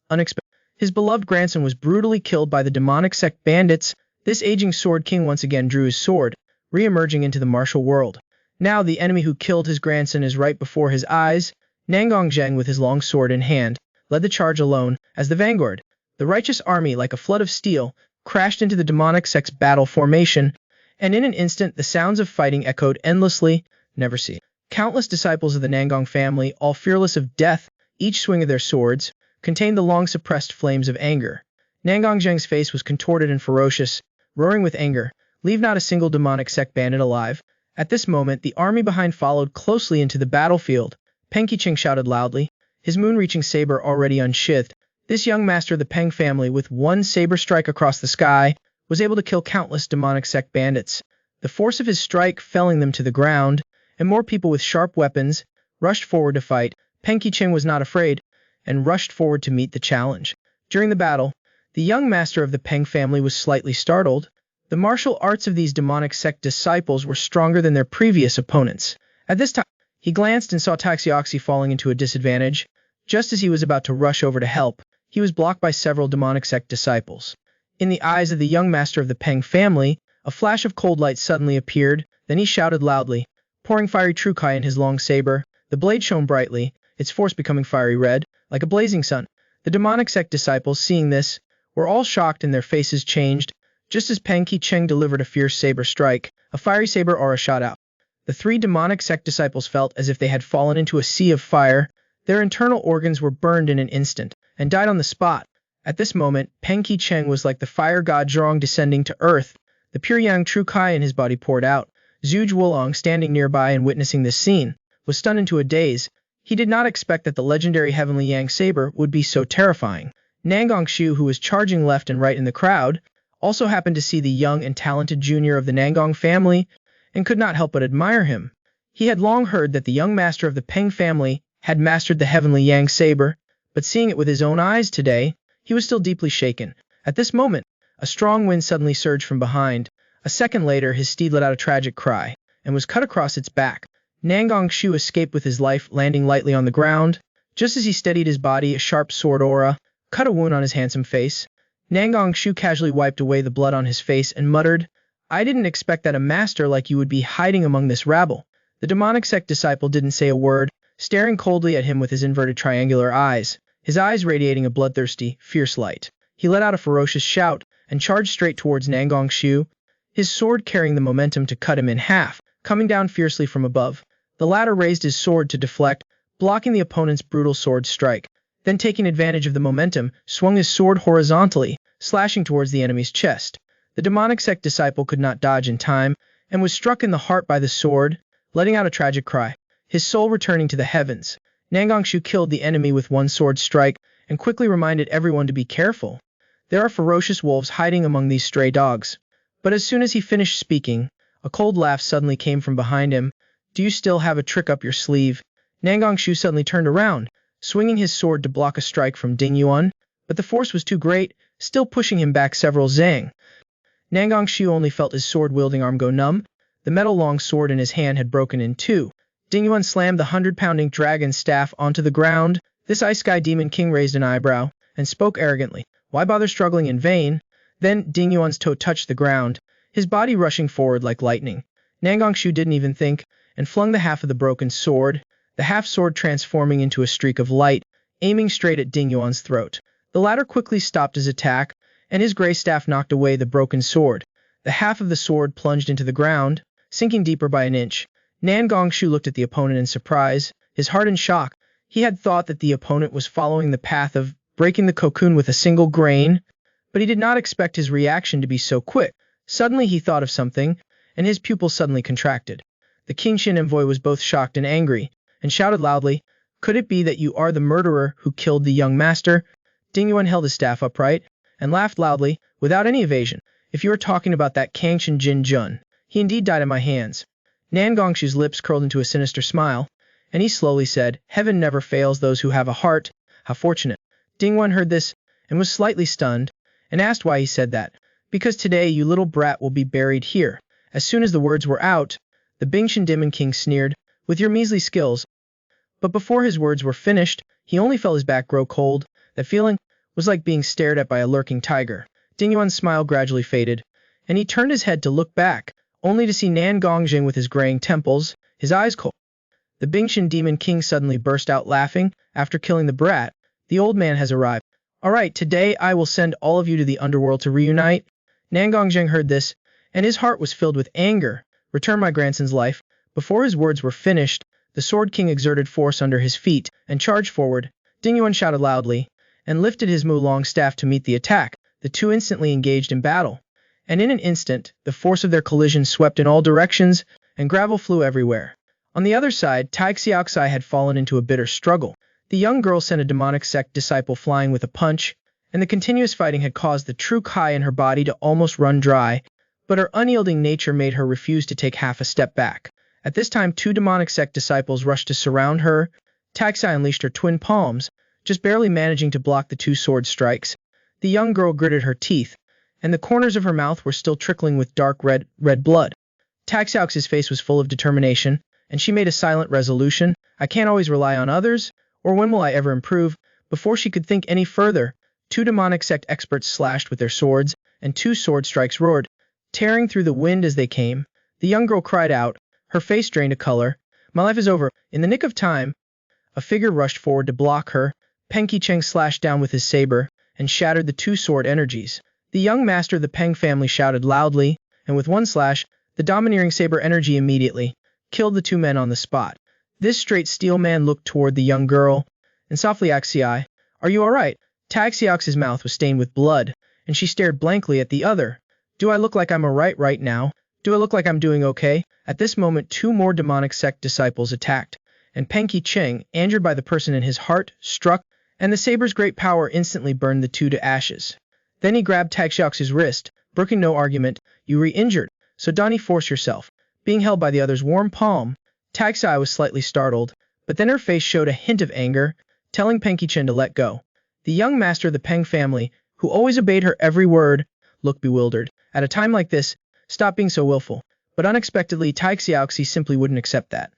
Unexpected. His beloved grandson was brutally killed by the demonic sect bandits. This aging sword king once again drew his sword, re-emerging into the martial world. Now the enemy who killed his grandson is right before his eyes. Nangong Zheng, with his long sword in hand, led the charge alone, as the vanguard. The righteous army, like a flood of steel, crashed into the demonic sect's battle formation, and in an instant the sounds of fighting echoed endlessly, never ceased. Countless disciples of the Nangong family, all fearless of death, each swing of their swords, contained the long-suppressed flames of anger. Nangong Zheng's face was contorted and ferocious, roaring with anger, "Leave not a single demonic sect bandit alive." At this moment, the army behind followed closely into the battlefield. Peng Qicheng shouted loudly, his moon-reaching saber already unsheathed. This young master of the Peng family, with one saber strike across the sky, was able to kill countless demonic sect bandits. The force of his strike felling them to the ground, and more people with sharp weapons rushed forward to fight. Peng Qicheng was not afraid, and rushed forward to meet the challenge. During the battle, the young master of the Peng family was slightly startled. The martial arts of these demonic sect disciples were stronger than their previous opponents. At this time, he glanced and saw Taxioxy falling into a disadvantage. Just as he was about to rush over to help, he was blocked by several demonic sect disciples. In the eyes of the young master of the Peng family, a flash of cold light suddenly appeared. Then he shouted loudly, pouring fiery Trukai in his long saber. The blade shone brightly, its force becoming fiery red, like a blazing sun. The demonic sect disciples, seeing this, were all shocked and their faces changed. Just as Peng Qicheng delivered a fierce saber strike, a fiery saber aura shot out. The 3 demonic sect disciples felt as if they had fallen into a sea of fire. Their internal organs were burned in an instant, and died on the spot. At this moment, Peng Qicheng was like the fire god Zhong descending to earth. The pure yang True Kai in his body poured out. Zhuge Wulong, standing nearby and witnessing this scene, was stunned into a daze. He did not expect that the legendary heavenly yang saber would be so terrifying. Nangong Shu, who was charging left and right in the crowd, also happened to see the young and talented junior of the Nangong family, and could not help but admire him. He had long heard that the young master of the Peng family had mastered the heavenly yang saber, but seeing it with his own eyes today, he was still deeply shaken. At this moment, a strong wind suddenly surged from behind. A second later, his steed let out a tragic cry, and was cut across its back. Nangong Shu escaped with his life, landing lightly on the ground. Just as he steadied his body, a sharp sword aura cut a wound on his handsome face. Nangong Shu casually wiped away the blood on his face and muttered, "I didn't expect that a master like you would be hiding among this rabble." The demonic sect disciple didn't say a word, staring coldly at him with his inverted triangular eyes, his eyes radiating a bloodthirsty, fierce light. He let out a ferocious shout and charged straight towards Nangong Shu, his sword carrying the momentum to cut him in half. Coming down fiercely from above, the latter raised his sword to deflect, blocking the opponent's brutal sword strike. Then, taking advantage of the momentum, swung his sword horizontally, slashing towards the enemy's chest. The demonic sect disciple could not dodge in time, and was struck in the heart by the sword, letting out a tragic cry, his soul returning to the heavens. Nangong Shu killed the enemy with one sword strike, and quickly reminded everyone to be careful. There are ferocious wolves hiding among these stray dogs. But as soon as he finished speaking, a cold laugh suddenly came from behind him. Do you still have a trick up your sleeve? Nangongshu suddenly turned around, swinging his sword to block a strike from Ding Yuan, but the force was too great, still pushing him back several zang. Nangongshu only felt his sword-wielding arm go numb. The metal-long sword in his hand had broken in two. Ding Yuan slammed the 100-pound ink dragon staff onto the ground. This Ice Sky Demon King raised an eyebrow and spoke arrogantly. Why bother struggling in vain? Then Ding Yuan's toe touched the ground, his body rushing forward like lightning. Nangongshu didn't even think, and flung the half of the broken sword, the half-sword transforming into a streak of light, aiming straight at Ding Yuan's throat. The latter quickly stopped his attack, and his gray staff knocked away the broken sword. The half of the sword plunged into the ground, sinking deeper by an inch. Nangongshu looked at the opponent in surprise, his heart in shock. He had thought that the opponent was following the path of breaking the cocoon with a single grain, but he did not expect his reaction to be so quick. Suddenly he thought of something, and his pupils suddenly contracted. The Qingshin envoy was both shocked and angry, and shouted loudly, "Could it be that you are the murderer who killed the young master?" Ding Yuan held his staff upright, and laughed loudly, without any evasion. "If you are talking about that Kangshin Jin Jun, he indeed died at my hands." Nangongshu's lips curled into a sinister smile, and he slowly said, "Heaven never fails those who have a heart. How fortunate." Ding Yuan heard this, and was slightly stunned, and asked why he said that. "Because today you little brat will be buried here." As soon as the words were out, the Bingshan Demon King sneered, "With your measly skills." But before his words were finished, he only felt his back grow cold. That feeling was like being stared at by a lurking tiger. Ding Yuan's smile gradually faded, and he turned his head to look back, only to see Nangongjing with his graying temples, his eyes cold. The Bingshan Demon King suddenly burst out laughing. "After killing the brat, the old man has arrived. All right, today I will send all of you to the underworld to reunite." Nangongjing heard this, and his heart was filled with anger. "Return my grandson's life." Before his words were finished, the Sword King exerted force under his feet and charged forward. Ding Yuan shouted loudly, and lifted his long staff to meet the attack. The two instantly engaged in battle, and in an instant, the force of their collision swept in all directions, and gravel flew everywhere. On the other side, Taixiaoxai had fallen into a bitter struggle. The young girl sent a demonic sect disciple flying with a punch, and the continuous fighting had caused the true Kai in her body to almost run dry, but her unyielding nature made her refuse to take half a step back. At this time, two demonic sect disciples rushed to surround her. Taxai unleashed her twin palms, just barely managing to block the two sword strikes. The young girl gritted her teeth, and the corners of her mouth were still trickling with dark red blood. Taxiaox's face was full of determination, and she made a silent resolution. "I can't always rely on others, or when will I ever improve?" Before she could think any further, two demonic sect experts slashed with their swords, and two sword strikes roared, tearing through the wind as they came. The young girl cried out, her face drained of color. "My life is over." In the nick of time, a figure rushed forward to block her. Peng Qicheng slashed down with his saber, and shattered the two sword energies. The young master of the Peng family shouted loudly, and with one slash, the domineering saber energy immediately killed the two men on the spot. This straight steel man looked toward the young girl, and softly asked, "Are you all right?" Taxiaox's mouth was stained with blood, and she stared blankly at the other. "Do I look like I'm alright right now? Do I look like I'm doing okay?" At this moment, two more demonic sect disciples attacked, and Peng Qicheng, injured by the person in his heart, struck, and the saber's great power instantly burned the two to ashes. Then he grabbed Taxiaox's wrist, brooking no argument. "You re-injured, so don't force yourself." Being held by the other's warm palm, Taxi was slightly startled, but then her face showed a hint of anger, telling Peng Qicheng to let go. The young master of the Peng family, who always obeyed her every word, looked bewildered. At a time like this, stop being so willful. But unexpectedly, Taxiaoxi simply wouldn't accept that.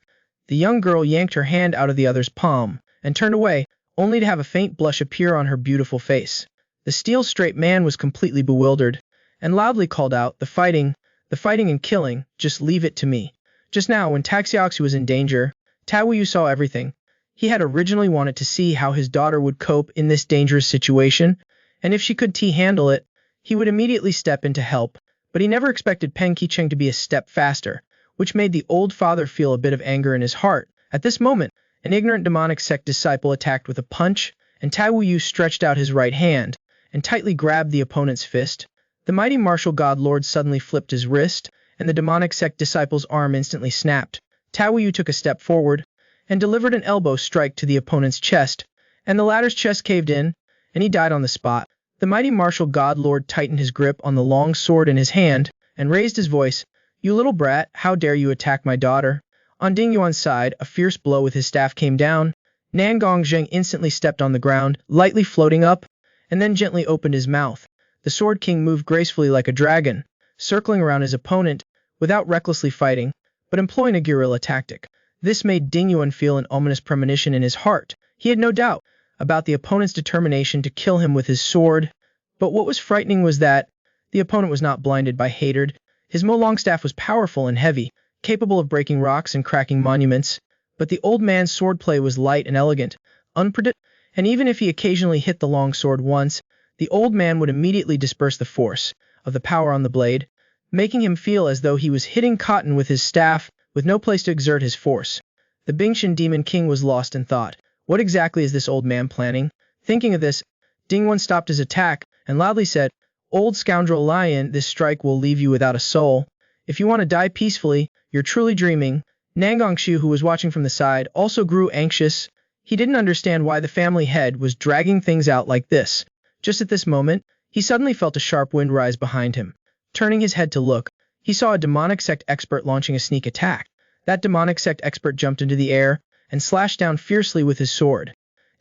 The young girl yanked her hand out of the other's palm, and turned away, only to have a faint blush appear on her beautiful face. The steel straight man was completely bewildered, and loudly called out, the fighting and killing, just leave it to me." Just now, when Taxiaoxi was in danger, Taoyu saw everything. He had originally wanted to see how his daughter would cope in this dangerous situation, and if she could handle it, he would immediately step in to help, but he never expected Peng Qicheng to be a step faster, which made the old father feel a bit of anger in his heart. At this moment, an ignorant demonic sect disciple attacked with a punch, and Taoyu stretched out his right hand, and tightly grabbed the opponent's fist. The mighty martial god lord suddenly flipped his wrist, and the demonic sect disciple's arm instantly snapped. Taoyu took a step forward, and delivered an elbow strike to the opponent's chest, and the latter's chest caved in, and he died on the spot. The mighty martial god lord tightened his grip on the long sword in his hand, and raised his voice. You little brat, how dare you attack my daughter? On Ding Yuan's side, a fierce blow with his staff came down. Nan Gongzheng instantly stepped on the ground, lightly floating up, and then gently opened his mouth. The Sword King moved gracefully like a dragon, circling around his opponent, without recklessly fighting, but employing a guerrilla tactic. This made Ding Yuan feel an ominous premonition in his heart. He had no doubt about the opponent's determination to kill him with his sword, but what was frightening was that the opponent was not blinded by hatred. His longstaff was powerful and heavy, capable of breaking rocks and cracking monuments, but the old man's swordplay was light and elegant, unpredictable, and even if he occasionally hit the long sword once, the old man would immediately disperse the force of the power on the blade, making him feel as though he was hitting cotton with his staff, with no place to exert his force. The Bingshan Demon King was lost in thought. What exactly is this old man planning? Thinking of this, Ding Yuan stopped his attack and loudly said, Old scoundrel lion, this strike will leave you without a soul. If you want to die peacefully, you're truly dreaming. Nangongshu, who was watching from the side, also grew anxious. He didn't understand why the family head was dragging things out like this. Just at this moment, he suddenly felt a sharp wind rise behind him. Turning his head to look, he saw a demonic sect expert launching a sneak attack. That demonic sect expert jumped into the air and slashed down fiercely with his sword.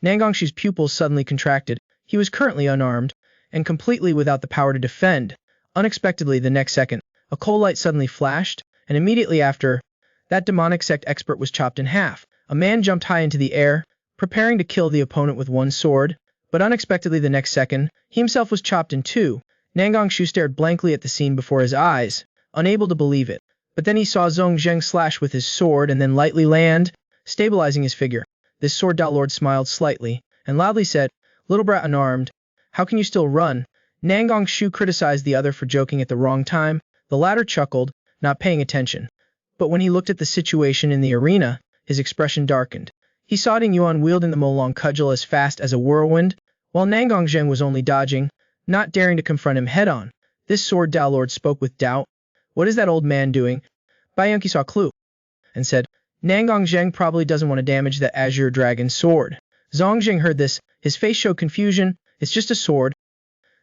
Nangongshu's pupils suddenly contracted. He was currently unarmed and completely without the power to defend. Unexpectedly, the next second, a coal light suddenly flashed, and immediately after, that demonic sect expert was chopped in half. A man jumped high into the air, preparing to kill the opponent with one sword, but unexpectedly the next second, he himself was chopped in two. Nangongshu stared blankly at the scene before his eyes, unable to believe it. But then he saw Zhong Zheng slash with his sword and then lightly land, stabilizing his figure. This sword lord smiled slightly, and loudly said, Little brat unarmed, how can you still run? Nangongshu criticized the other for joking at the wrong time. The latter chuckled, not paying attention. But when he looked at the situation in the arena, his expression darkened. He saw Ding Yuan wielding the Molong cudgel as fast as a whirlwind, while Nangongshu was only dodging, not daring to confront him head-on. This sword lord spoke with doubt. What is that old man doing? Bai Yunqi saw clue, and said, Nangongshu probably doesn't want to damage that azure dragon sword. Zhongzheng heard this, his face showed confusion. It's just a sword.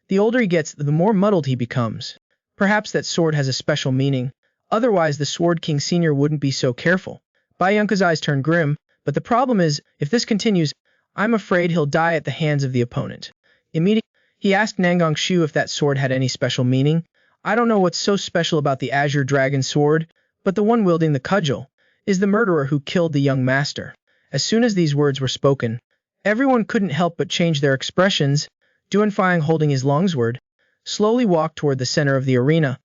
The older he gets, the more muddled he becomes. Perhaps that sword has a special meaning. Otherwise, the Sword King Senior wouldn't be so careful. Bai Yunqi's eyes turned grim, but the problem is, if this continues, I'm afraid he'll die at the hands of the opponent. Immediately, he asked Nangongshu if that sword had any special meaning. I don't know what's so special about the Azure Dragon sword, but the one wielding the cudgel is the murderer who killed the young master. As soon as these words were spoken, everyone couldn't help but change their expressions. Duanfang, holding his longsword, slowly walked toward the center of the arena.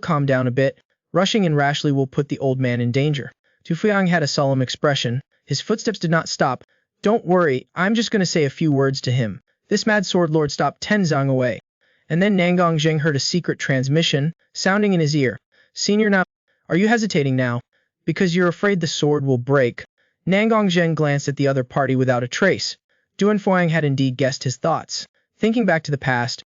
Calm down a bit. Rushing in rashly will put the old man in danger. Tu Fuyang had a solemn expression. His footsteps did not stop. Don't worry, I'm just going to say a few words to him. This mad sword lord stopped 10 zhang away. And then Nangongshu heard a secret transmission, sounding in his ear. Senior, now, are you hesitating now? Because you're afraid the sword will break. Nangongshu glanced at the other party without a trace. Duanfang had indeed guessed his thoughts. Thinking back to the past,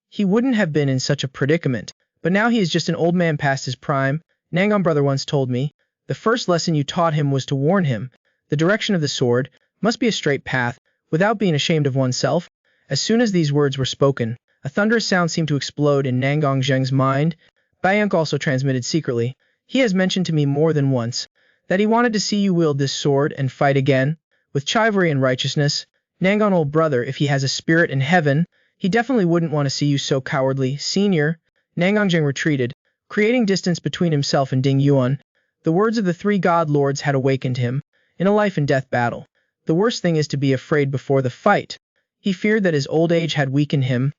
he wouldn't have been in such a predicament. But now he is just an old man past his prime. Nangong brother once told me, the first lesson you taught him was to warn him. The direction of the sword must be a straight path, without being ashamed of oneself. As soon as these words were spoken, a thunderous sound seemed to explode in Nangongshu's mind. Bayunk also transmitted secretly. He has mentioned to me more than once that he wanted to see you wield this sword and fight again, with chivalry and righteousness. Nangong old brother, if he has a spirit in heaven, he definitely wouldn't want to see you so cowardly. Senior, Nangongshu retreated, creating distance between himself and Ding Yuan. The words of the three god lords had awakened him. In a life-and-death battle, the worst thing is to be afraid before the fight. He feared that his old age had weakened him,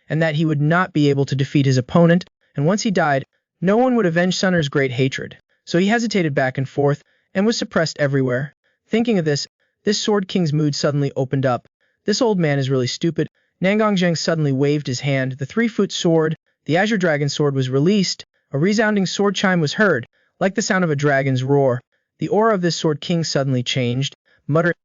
and that he would not be able to defeat his opponent, and once he died, no one would avenge Sunner's great hatred. So he hesitated back and forth, and was suppressed everywhere. Thinking of this Sword King's mood suddenly opened up. This old man is really stupid. Nangongshu suddenly waved his hand. The 3-foot sword, the Azure Dragon sword, was released. A resounding sword chime was heard, like the sound of a dragon's roar. The aura of this Sword King suddenly changed, muttering,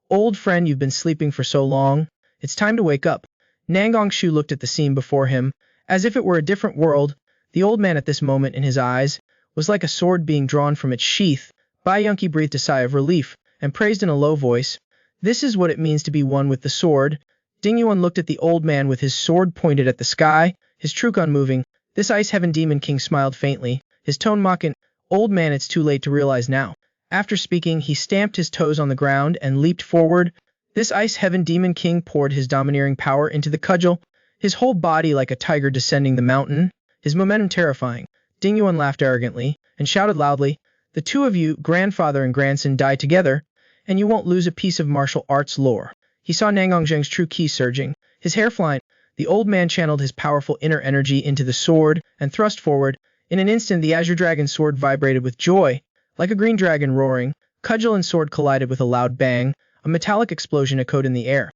Old friend, you've been sleeping for so long. It's time to wake up. Nangongshu looked at the scene before him, as if it were a different world. The old man at this moment in his eyes was like a sword being drawn from its sheath. Bai Yunqi breathed a sigh of relief, and praised in a low voice, This is what it means to be one with the sword. Ding Yuan looked at the old man with his sword pointed at the sky, his truk unmoving. This Ice Heaven Demon King smiled faintly, his tone mocking. Old man, it's too late to realize now. After speaking, he stamped his toes on the ground and leaped forward. This Ice Heaven Demon King poured his domineering power into the cudgel, his whole body like a tiger descending the mountain, his momentum terrifying. Ding Yuan laughed arrogantly and shouted loudly, "The two of you, grandfather and grandson, die together, and you won't lose a piece of martial arts lore." He saw Nangong Zheng's true ki surging, his hair flying. The old man channeled his powerful inner energy into the sword and thrust forward. In an instant, the azure dragon sword vibrated with joy, like a green dragon roaring. Cudgel and sword collided with a loud bang. A metallic explosion echoed in the air.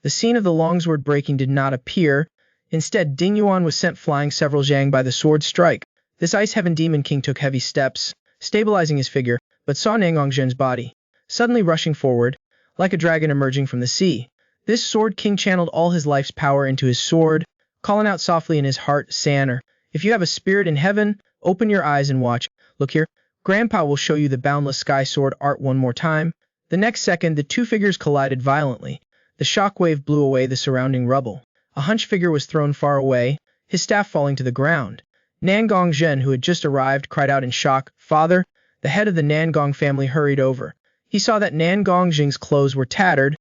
The scene of the longsword breaking did not appear. Instead, Ding Yuan was sent flying several zhang by the sword strike. This Ice Heaven Demon King took heavy steps, stabilizing his figure, but saw Nangong Zhen's body, suddenly rushing forward, like a dragon emerging from the sea. This Sword King channeled all his life's power into his sword, calling out softly in his heart, "Sanner, if you have a spirit in heaven, open your eyes and watch. Look here, Grandpa will show you the boundless sky sword art one more time." The next second, the two figures collided violently. The shockwave blew away the surrounding rubble. A hunched figure was thrown far away, his staff falling to the ground. Nangong Zhen, who had just arrived, cried out in shock, "Father!" The head of the Nangong family hurried over. He saw that Nangong Zheng's clothes were tattered,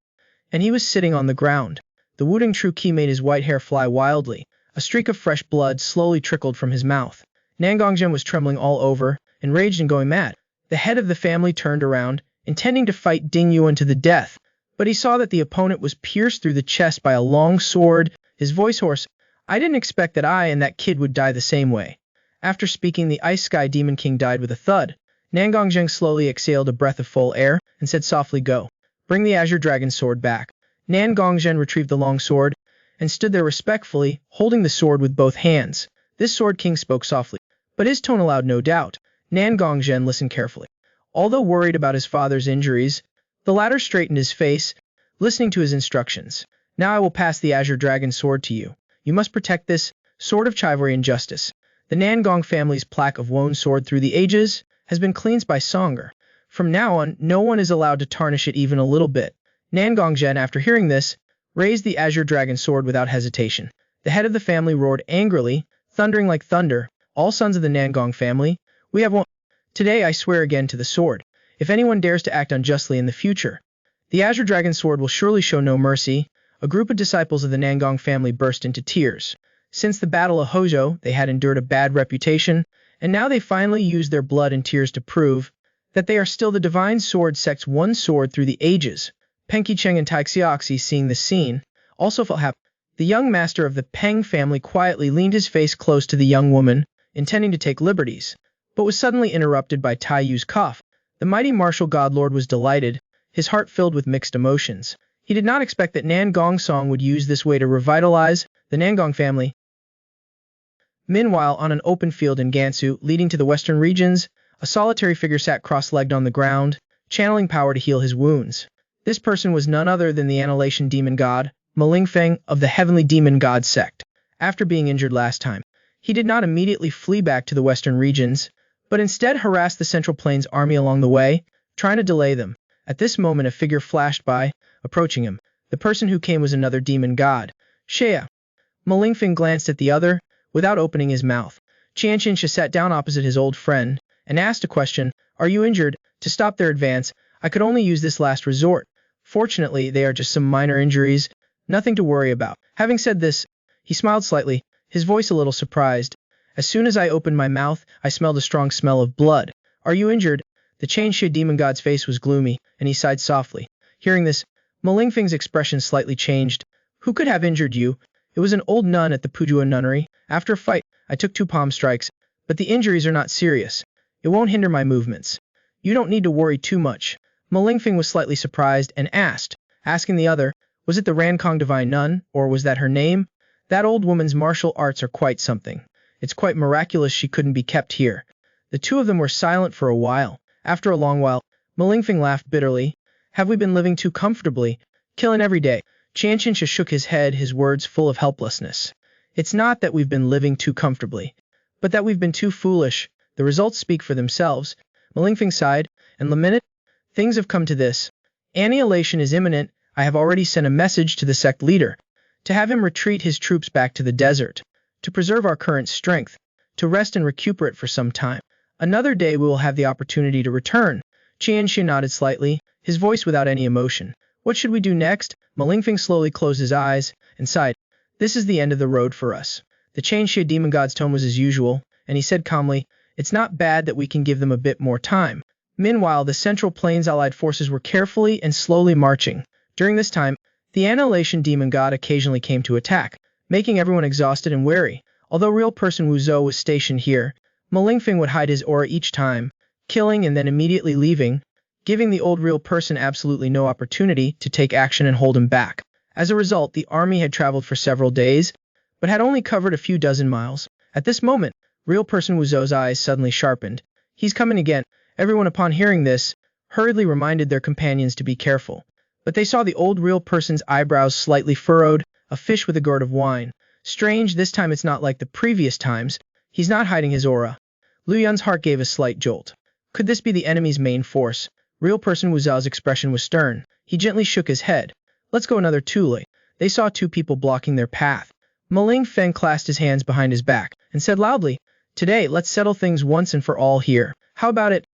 and he was sitting on the ground. The Wudang true ki made his white hair fly wildly. A streak of fresh blood slowly trickled from his mouth. Nangong Zhen was trembling all over, enraged and going mad. The head of the family turned around, intending to fight Ding Yuan to the death, but he saw that the opponent was pierced through the chest by a long sword, his voice hoarse. "I didn't expect that I and that kid would die the same way." After speaking, the Ice Sky Demon King died with a thud. Nangong Zheng slowly exhaled a breath of full air and said softly, "Go. Bring the Azure Dragon sword back." Nangong Zhen retrieved the long sword and stood there respectfully, holding the sword with both hands. This Sword King spoke softly, but his tone allowed no doubt. Nangong Zhen listened carefully. Although worried about his father's injuries, the latter straightened his face, listening to his instructions. "Now I will pass the Azure Dragon sword to you. You must protect this sword of chivalry and justice. The Nangong family's plaque of Won sword through the ages has been cleansed by Songer. From now on, no one is allowed to tarnish it even a little bit." Nangong Zhen, after hearing this, raised the Azure Dragon sword without hesitation. The head of the family roared angrily, thundering like thunder, "All sons of the Nangong family, we have won. Today I swear again to the sword, if anyone dares to act unjustly in the future, the Azure Dragon sword will surely show no mercy." A group of disciples of the Nangong family burst into tears. Since the Battle of Hozhou, they had endured a bad reputation, and now they finally used their blood and tears to prove that they are still the Divine Sword Sect's one sword through the ages. Peng Qicheng and Tai Xiaoxi, seeing the scene, also felt happy. The young master of the Peng family quietly leaned his face close to the young woman, intending to take liberties, but was suddenly interrupted by Tai Yu's cough. The mighty martial godlord was delighted, his heart filled with mixed emotions. He did not expect that Nangong Song would use this way to revitalize the Nangong family. Meanwhile, on an open field in Gansu, leading to the western regions, a solitary figure sat cross-legged on the ground, channeling power to heal his wounds. This person was none other than the annihilation demon god, Malingfeng, of the heavenly demon god sect. After being injured last time, he did not immediately flee back to the western regions, but instead harassed the Central Plains army along the way, trying to delay them. At this moment, a figure flashed by, approaching him. The person who came was another demon god, Shea. Malingfeng glanced at the other, without opening his mouth. Qianqinsha sat down opposite his old friend, and asked a question, "Are you injured?" To stop their advance, "I could only use this last resort. Fortunately, they are just some minor injuries, nothing to worry about." Having said this, he smiled slightly, his voice a little surprised. "As soon as I opened my mouth, I smelled a strong smell of blood. Are you injured?" The Qianxia demon god's face was gloomy, and he sighed softly. Hearing this, Malingfeng's expression slightly changed. "Who could have injured you?" "It was an old nun at the Pujua nunnery. After a fight, I took 2 palm strikes, but the injuries are not serious. It won't hinder my movements. You don't need to worry too much." Malingfeng was slightly surprised and asking the other, "Was it the Rankong divine nun, or was that her name? That old woman's martial arts are quite something. It's quite miraculous she couldn't be kept here." The two of them were silent for a while. After a long while, Malingfeng laughed bitterly. "Have we been living too comfortably, killing every day?" Qianqinsha shook his head, his words full of helplessness. "It's not that we've been living too comfortably, but that we've been too foolish. The results speak for themselves." Malingfeng sighed and lamented. "Things have come to this. Annihilation is imminent. I have already sent a message to the sect leader to have him retreat his troops back to the desert, to preserve our current strength, to rest and recuperate for some time. Another day we will have the opportunity to return. Qianxia nodded slightly, his voice without any emotion. What should we do next? Ma Lingfeng slowly closed his eyes and sighed. This is the end of the road for us. The Qianxia demon god's tone was as usual, and he said calmly, it's not bad that we can give them a bit more time. Meanwhile, the Central Plains allied forces were carefully and slowly marching. During this time, the Annihilation demon god occasionally came to attack, making everyone exhausted and weary. Although real person Wu Zhou was stationed here, Ma Lingfeng would hide his aura each time, killing and then immediately leaving, giving the old real person absolutely no opportunity to take action and hold him back. As a result, the army had traveled for several days, but had only covered a few dozen miles. At this moment, real person Wu Zhou's eyes suddenly sharpened. He's coming again. Everyone upon hearing this, hurriedly reminded their companions to be careful. But they saw the old real person's eyebrows slightly furrowed, a fish with a gourd of wine. Strange, this time it's not like the previous times. He's not hiding his aura. Lu Yun's heart gave a slight jolt. Could this be the enemy's main force? Real person Wu Zhao's expression was stern. He gently shook his head. Let's go another tule. They saw two people blocking their path. Ma Lingfeng clasped his hands behind his back and said loudly, today, let's settle things once and for all here. How about it?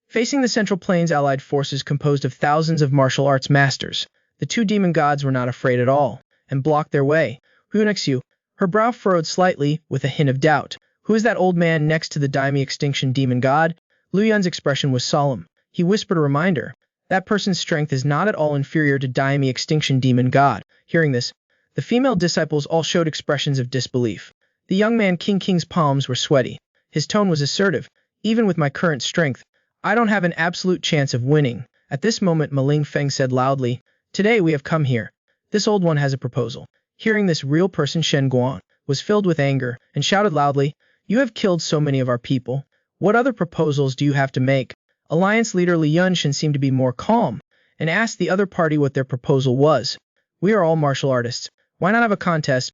Facing the Central Plains allied forces composed of thousands of martial arts masters, the two demon gods were not afraid at all, and blocked their way. Who next you? Her brow furrowed slightly, with a hint of doubt. Who is that old man next to the Daimi Extinction demon god? Lu Yun's expression was solemn. He whispered a reminder. That person's strength is not at all inferior to Daimi Extinction demon god. Hearing this, the female disciples all showed expressions of disbelief. The young man King's palms were sweaty. His tone was assertive. Even with my current strength, I don't have an absolute chance of winning. At this moment, Ma Lingfeng said loudly, today we have come here. This old one has a proposal. Hearing this, real person Shen Guan was filled with anger and shouted loudly, you have killed so many of our people. What other proposals do you have to make? Alliance leader Li Yunshan seemed to be more calm and asked the other party what their proposal was. We are all martial artists. Why not have a contest?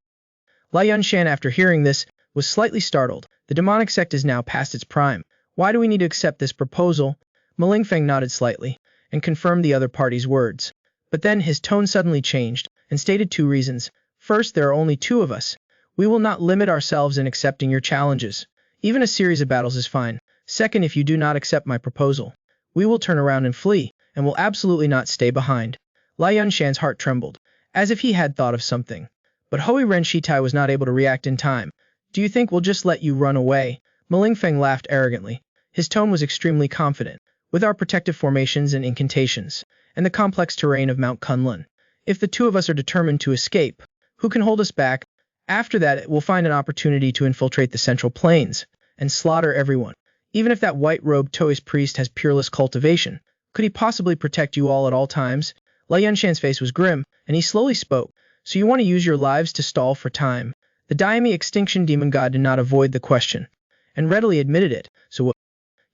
Li Yunshan, after hearing this, was slightly startled. The demonic sect is now past its prime. Why do we need to accept this proposal? Ma Lingfeng nodded slightly and confirmed the other party's words. But then his tone suddenly changed and stated two reasons. First, there are only two of us. We will not limit ourselves in accepting your challenges. Even a series of battles is fine. Second, if you do not accept my proposal, we will turn around and flee, and will absolutely not stay behind. Li Yunshan's heart trembled, as if he had thought of something. But Hui Ren Shitai was not able to react in time. Do you think we'll just let you run away? Ma Lingfeng laughed arrogantly. His tone was extremely confident. With our protective formations and incantations, and the complex terrain of Mount Kunlun, if the two of us are determined to escape, who can hold us back? After that, we'll find an opportunity to infiltrate the Central Plains and slaughter everyone. Even if that white-robed Taoist priest has peerless cultivation, could he possibly protect you all at all times? Li Yunshan's face was grim, and he slowly spoke. So you want to use your lives to stall for time? The Daimi Extinction demon god did not avoid the question, and readily admitted it. So what?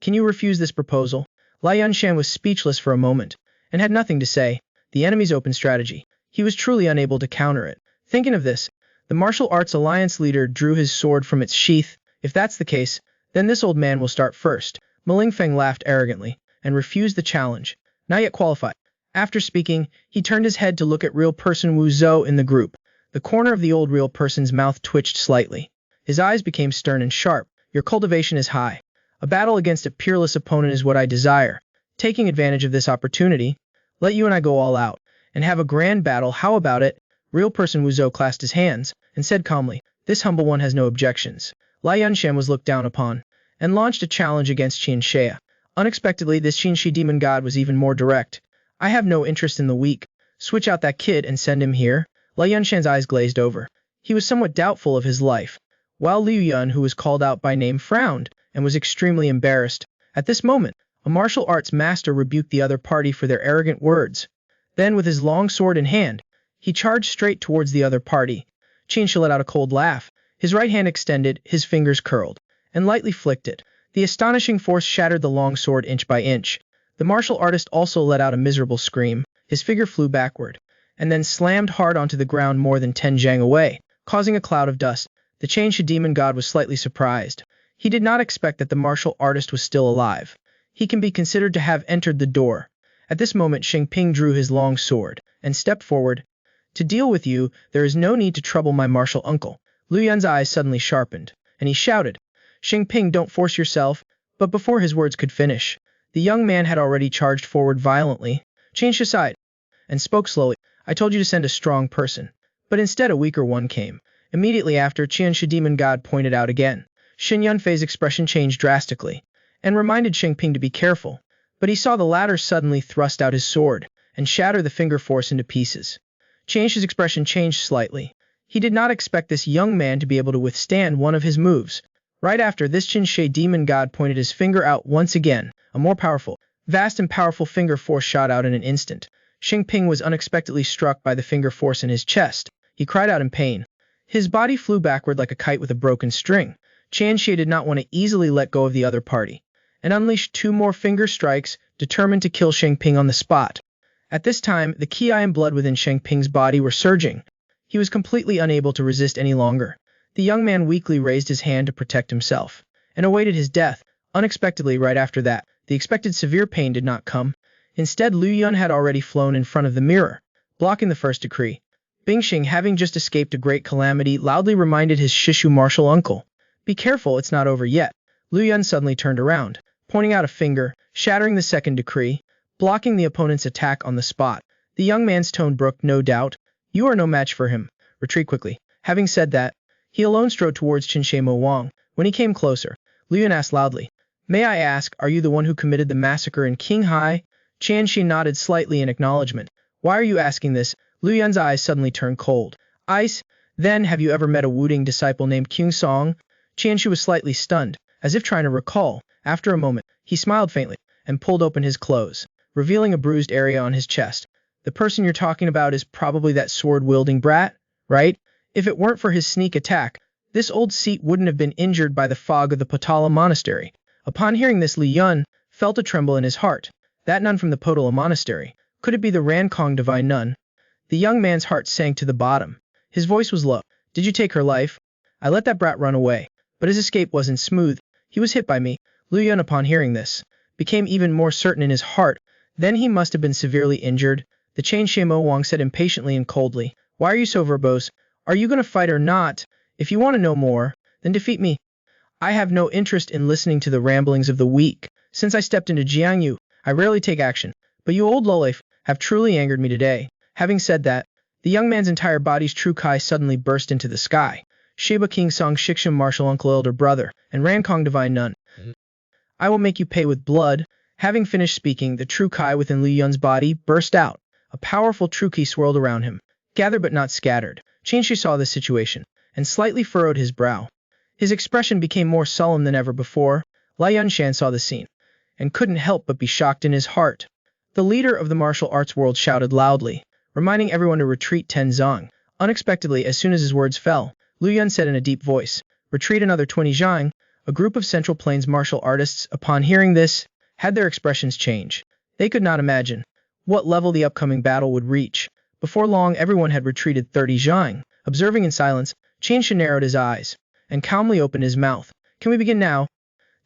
Can you refuse this proposal? Li Yunshan was speechless for a moment, and had nothing to say. The enemy's open strategy. He was truly unable to counter it. Thinking of this, the Martial Arts Alliance leader drew his sword from its sheath. If that's the case, then this old man will start first. Ma Lingfeng laughed arrogantly, and refused the challenge. Not yet qualified. After speaking, he turned his head to look at real person Wu Zhou in the group. The corner of the old real person's mouth twitched slightly. His eyes became stern and sharp. Your cultivation is high. A battle against a peerless opponent is what I desire. Taking advantage of this opportunity, let you and I go all out, and have a grand battle. How about it? Real person Wu Zhou clasped his hands, and said calmly, this humble one has no objections. Li Yunshan was looked down upon, and launched a challenge against Qianxia. Unexpectedly, this Qianxi demon god was even more direct. I have no interest in the weak. Switch out that kid and send him here. Li Yunshan's eyes glazed over. He was somewhat doubtful of his life, while Liu Yun, who was called out by name, frowned, and was extremely embarrassed. At this moment, a martial arts master rebuked the other party for their arrogant words. Then, with his long sword in hand, he charged straight towards the other party. Qianxia let out a cold laugh. His right hand extended, his fingers curled, and lightly flicked it. The astonishing force shattered the long sword inch by inch. The martial artist also let out a miserable scream. His figure flew backward, and then slammed hard onto the ground more than 10 zhang away, causing a cloud of dust. The Qianxia demon god was slightly surprised. He did not expect that the martial artist was still alive. He can be considered to have entered the door. At this moment Ping drew his long sword and stepped forward. To deal with you, there is no need to trouble my martial uncle. Liu Yun's eyes suddenly sharpened, and he shouted, Ping, don't force yourself. But before his words could finish, the young man had already charged forward violently, changed aside, and spoke slowly. I told you to send a strong person, but instead a weaker one came. Immediately after, Qianshi demon god pointed out again. Xin Yunfei's expression changed drastically, and reminded Ping to be careful, but he saw the latter suddenly thrust out his sword and shatter the finger force into pieces. Qianshi's expression changed slightly. He did not expect this young man to be able to withstand one of his moves. Right after this, Qianshi demon god pointed his finger out once again. A more powerful, vast and powerful finger force shot out in an instant. Ping was unexpectedly struck by the finger force in his chest. He cried out in pain. His body flew backward like a kite with a broken string. Qianshi did not want to easily let go of the other party, and unleashed 2 more finger strikes, determined to kill Ping on the spot. At this time, the qi and blood within Ping's body were surging. He was completely unable to resist any longer. The young man weakly raised his hand to protect himself, and awaited his death. Unexpectedly, right after that, the expected severe pain did not come. Instead, Liu Yun had already flown in front of the mirror, blocking the first decree. Bingxing, having just escaped a great calamity, loudly reminded his Shishu martial uncle, Be careful, it's not over yet. Liu Yun suddenly turned around, pointing out a finger, shattering the second decree, blocking the opponent's attack on the spot. The young man's tone brooked no doubt. You are no match for him. Retreat quickly. Having said that, he alone strode towards Qinshe Mo Wang. When he came closer, Liu Yun asked loudly, May I ask, are you the one who committed the massacre in Qinghai? Qianshi nodded slightly in acknowledgement. Why are you asking this? Liu Yun's eyes suddenly turned cold. Ice? Then, have you ever met a Wudang disciple named Qing Song? Qianshi was slightly stunned, as if trying to recall. After a moment, he smiled faintly, and pulled open his clothes, revealing a bruised area on his chest. The person you're talking about is probably that sword-wielding brat, right? If it weren't for his sneak attack, this old seat wouldn't have been injured by the fog of the Potala Monastery. Upon hearing this, Liu Yun felt a tremble in his heart. That nun from the Potala Monastery. Could it be the Rankong divine nun? The young man's heart sank to the bottom. His voice was low. Did you take her life? I let that brat run away, but his escape wasn't smooth. He was hit by me. Liu Yun, upon hearing this, became even more certain in his heart. Then he must have been severely injured. The Qinshe Mo Wang said impatiently and coldly, Why are you so verbose? Are you going to fight or not? If you want to know more, then defeat me. I have no interest in listening to the ramblings of the weak. Since I stepped into Jiangyu, I rarely take action, but you old lowlife have truly angered me today. Having said that, the young man's entire body's true kai suddenly burst into the sky. Sheba King Song Shiksham martial uncle elder brother, and Rankong divine nun. I will make you pay with blood. Having finished speaking, the true kai within Liu Yun's body burst out. A powerful true ki swirled around him, gathered but not scattered. Qianshi saw the situation, and slightly furrowed his brow. His expression became more solemn than ever before. Lai Yunshan saw the scene, and couldn't help but be shocked in his heart. The leader of the martial arts world shouted loudly, reminding everyone to retreat 10 zhang. Unexpectedly, as soon as his words fell, Liu Yun said in a deep voice, Retreat another 20 zhang. A group of Central Plains martial artists, upon hearing this, had their expressions change. They could not imagine what level the upcoming battle would reach. Before long, everyone had retreated 30 zhang. Observing in silence, Qianshan narrowed his eyes, and calmly opened his mouth. Can we begin now?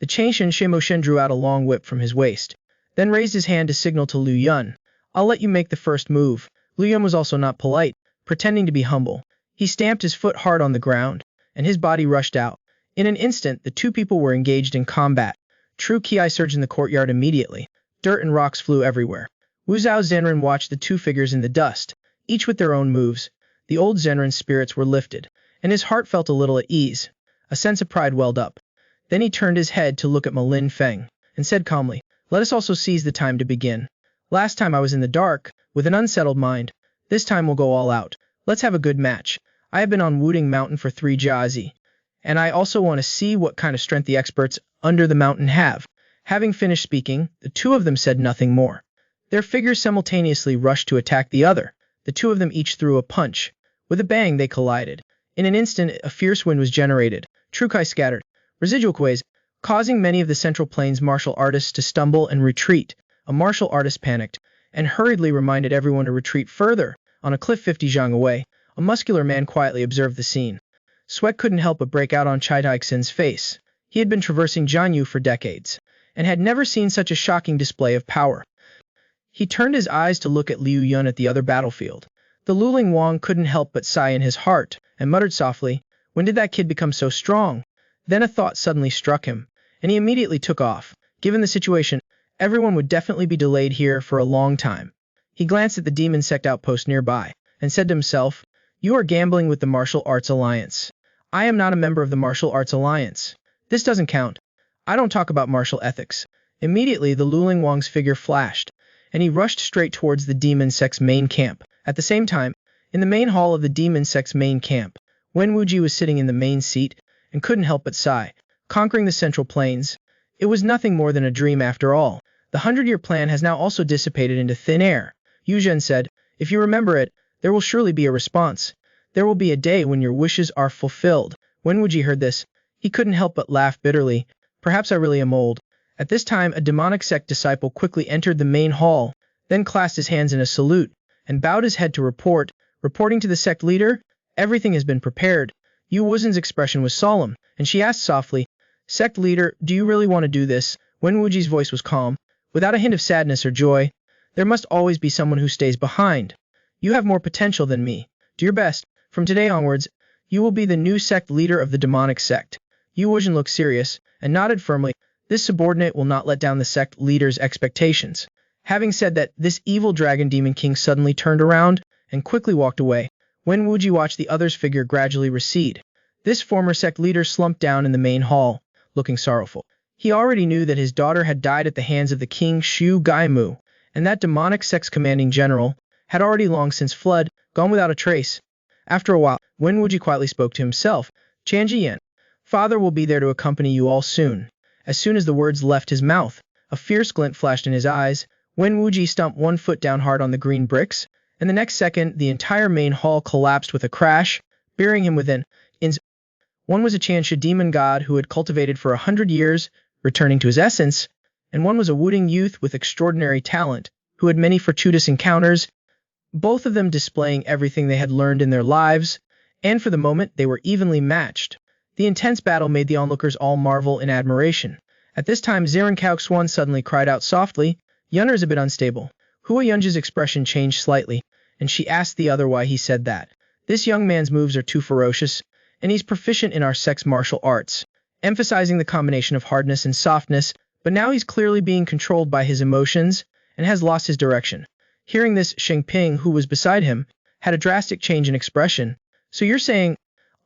The Qianshan Shimoshen drew out a long whip from his waist, then raised his hand to signal to Liu Yun. I'll let you make the first move. Liu Yun was also not polite, pretending to be humble. He stamped his foot hard on the ground, and his body rushed out. In an instant, the two people were engaged in combat. True Ki surged in the courtyard immediately. Dirt and rocks flew everywhere. Wu Zhao Zhenren watched the two figures in the dust, each with their own moves. The old Zhenren's spirits were lifted, and his heart felt a little at ease. A sense of pride welled up. Then he turned his head to look at Ma Lin Feng, and said calmly, Let us also seize the time to begin. Last time I was in the dark, with an unsettled mind. This time we'll go all out. Let's have a good match. I have been on Wudang Mountain for 3 jiazi, and I also want to see what kind of strength the experts under the mountain have. Having finished speaking, the two of them said nothing more. Their figures simultaneously rushed to attack the other. The two of them each threw a punch. With a bang, they collided. In an instant, a fierce wind was generated. True Kai scattered residual kuis, causing many of the Central Plains martial artists to stumble and retreat. A martial artist panicked, and hurriedly reminded everyone to retreat further. On a cliff 50 zhang away, a muscular man quietly observed the scene. Sweat couldn't help but break out on Chai Daixin's face. He had been traversing Jiangyu for decades, and had never seen such a shocking display of power. He turned his eyes to look at Liu Yun at the other battlefield. The Luling Wang couldn't help but sigh in his heart, and muttered softly, "When did that kid become so strong?" Then a thought suddenly struck him, and he immediately took off. Given the situation, everyone would definitely be delayed here for a long time. He glanced at the demon sect outpost nearby, and said to himself, "You are gambling with the Martial Arts Alliance. I am not a member of the Martial Arts Alliance. This doesn't count. I don't talk about martial ethics." Immediately, the Luling Wang's figure flashed, and he rushed straight towards the demon sect's main camp. At the same time, in the main hall of the demon sect's main camp, Wen Wuji was sitting in the main seat and couldn't help but sigh. Conquering the Central Plains, it was nothing more than a dream after all. The 100-year plan has now also dissipated into thin air. Yu Zhen said, "If you remember it, there will surely be a response. There will be a day when your wishes are fulfilled." When Wuji heard this, he couldn't help but laugh bitterly. "Perhaps I really am old." At this time, a demonic sect disciple quickly entered the main hall, then clasped his hands in a salute, and bowed his head to report. Reporting to the sect leader, "Everything has been prepared." Yu Wuzen's expression was solemn, and she asked softly, "Sect leader, do you really want to do this?" Wen Wuji's voice was calm, without a hint of sadness or joy. "There must always be someone who stays behind. You have more potential than me. Do your best. From today onwards, you will be the new sect leader of the demonic sect." Yu Wuzhen looked serious, and nodded firmly. This subordinate will not let down the sect leader's expectations. Having said that, this evil dragon demon king suddenly turned around and quickly walked away. Wen Wuji watched the other's figure gradually recede. This former sect leader slumped down in the main hall, looking sorrowful. He already knew that his daughter had died at the hands of the king Shu Gaimu, and that demonic sect's commanding general had already long since fled, gone without a trace. After a while, Wen Wuji quietly spoke to himself, "Chanji Yan, father will be there to accompany you all soon." As soon as the words left his mouth, a fierce glint flashed in his eyes. Wen Wuji stomped one foot down hard on the green bricks, and the next second the entire main hall collapsed with a crash, burying him within. One was a Chansha demon god who had cultivated for 100 years, returning to his essence, and one was a Wudang youth with extraordinary talent, who had many fortuitous encounters, both of them displaying everything they had learned in their lives, and for the moment they were evenly matched. The intense battle made the onlookers all marvel in admiration. At this time, Zirin Kaoxuan suddenly cried out softly, "Yunner is a bit unstable." Hua Yunja's expression changed slightly, and she asked the other why he said that. "This young man's moves are too ferocious, and he's proficient in our sect's martial arts, emphasizing the combination of hardness and softness, but now he's clearly being controlled by his emotions and has lost his direction." Hearing this, Shengping, who was beside him, had a drastic change in expression. "So you're saying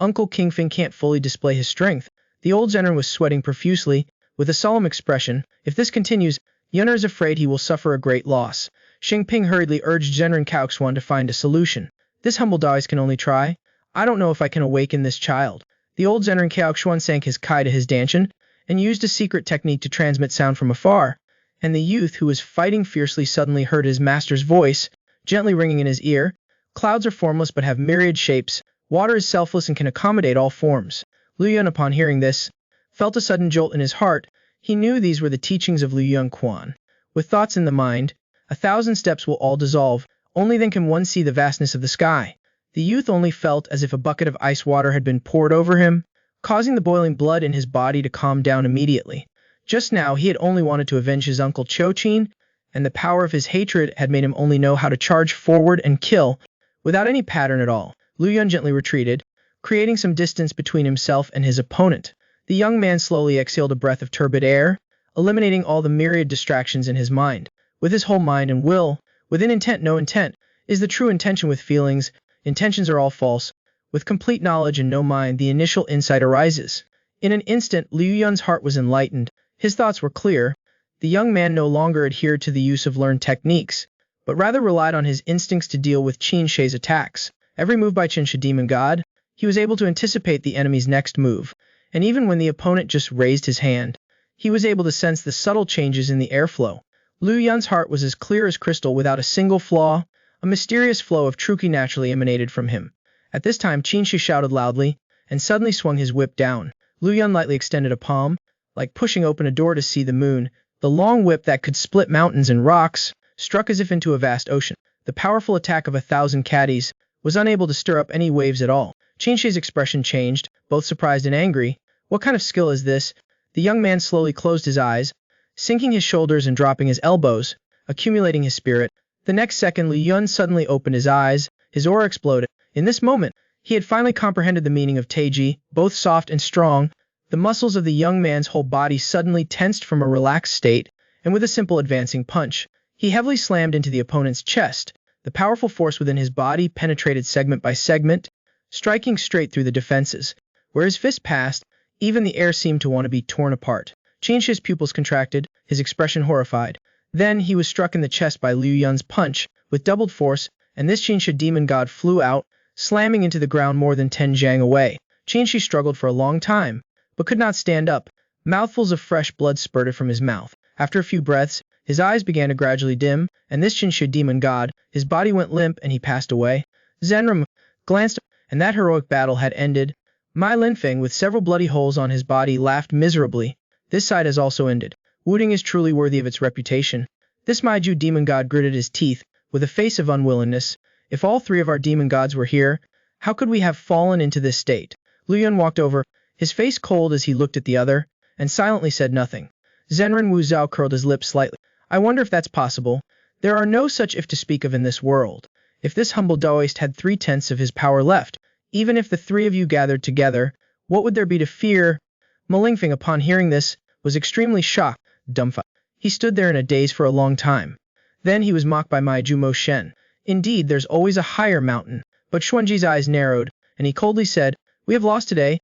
Uncle Kingfin can't fully display his strength?" The old Zenon was sweating profusely, with a solemn expression. "If this continues, Yunner is afraid he will suffer a great loss." Shengping hurriedly urged Zenren Kaoxuan to find a solution. "This humble Daoist can only try. I don't know if I can awaken this child." The old Zenren Kaoxuan sank his kai to his dantian, and used a secret technique to transmit sound from afar, and the youth who was fighting fiercely suddenly heard his master's voice, gently ringing in his ear. "Clouds are formless but have myriad shapes. Water is selfless and can accommodate all forms." Liu Yun, upon hearing this, felt a sudden jolt in his heart. He knew these were the teachings of Liu Yun Quan. With thoughts in the mind, 1,000 steps will all dissolve. Only then can one see the vastness of the sky. The youth only felt as if a bucket of ice water had been poured over him, causing the boiling blood in his body to calm down immediately. Just now he had only wanted to avenge his uncle Chochin, and the power of his hatred had made him only know how to charge forward and kill, without any pattern at all. Liu Yun gently retreated, creating some distance between himself and his opponent. The young man slowly exhaled a breath of turbid air, eliminating all the myriad distractions in his mind. With his whole mind and will, within intent no intent, is the true intention with feelings. Intentions are all false. With complete knowledge and no mind, the initial insight arises. In an instant, Liu Yun's heart was enlightened. His thoughts were clear. The young man no longer adhered to the use of learned techniques, but rather relied on his instincts to deal with Qin Shi's attacks. Every move by Qin Shi demon god, he was able to anticipate the enemy's next move, and even when the opponent just raised his hand, he was able to sense the subtle changes in the airflow. Liu Yun's heart was as clear as crystal without a single flaw. A mysterious flow of truth naturally emanated from him. At this time, Qin Shi shouted loudly, and suddenly swung his whip down. Liu Yun lightly extended a palm, like pushing open a door to see the moon. The long whip that could split mountains and rocks struck as if into a vast ocean. The powerful attack of 1,000 caddies was unable to stir up any waves at all. Qin Shi's expression changed, both surprised and angry. What kind of skill is this? The young man slowly closed his eyes, sinking his shoulders and dropping his elbows. accumulating his spirit. The next second, Liu Yun suddenly opened his eyes, his aura exploded. In this moment, he had finally comprehended the meaning of Taiji, both soft and strong. The muscles of the young man's whole body suddenly tensed from a relaxed state, and with a simple advancing punch, he heavily slammed into the opponent's chest. The powerful force within his body penetrated segment by segment, striking straight through the defenses. Where his fist passed, even the air seemed to want to be torn apart. Qinshi's pupils contracted, his expression horrified. Then he was struck in the chest by Liu Yun's punch, with doubled force, and this Qinsha demon god flew out, slamming into the ground more than 10 zhang away. Qinshi struggled for a long time, but could not stand up. Mouthfuls of fresh blood spurted from his mouth. After a few breaths, his eyes began to gradually dim, and this Qinsha demon god, his body went limp and he passed away. Zenram glanced, and that heroic battle had ended. Mai Linfeng, with several bloody holes on his body, laughed miserably. This side has also ended. Wudang is truly worthy of its reputation. This Maiju demon god gritted his teeth, with a face of unwillingness. If all three of our demon gods were here, how could we have fallen into this state? Liu Yun walked over, his face cold as he looked at the other, and silently said nothing. Zhenren Wuzhao curled his lips slightly. I wonder if that's possible. There are no such if to speak of in this world. If this humble Daoist had 3/10 of his power left, even if the three of you gathered together, what would there be to fear? Malingfeng, upon hearing this, was extremely shocked, dumbfounded. He stood there in a daze for a long time. Then he was mocked by Maiju Mo Shen. Indeed, there's always a higher mountain. But Xuanji's eyes narrowed, and he coldly said, We have lost today,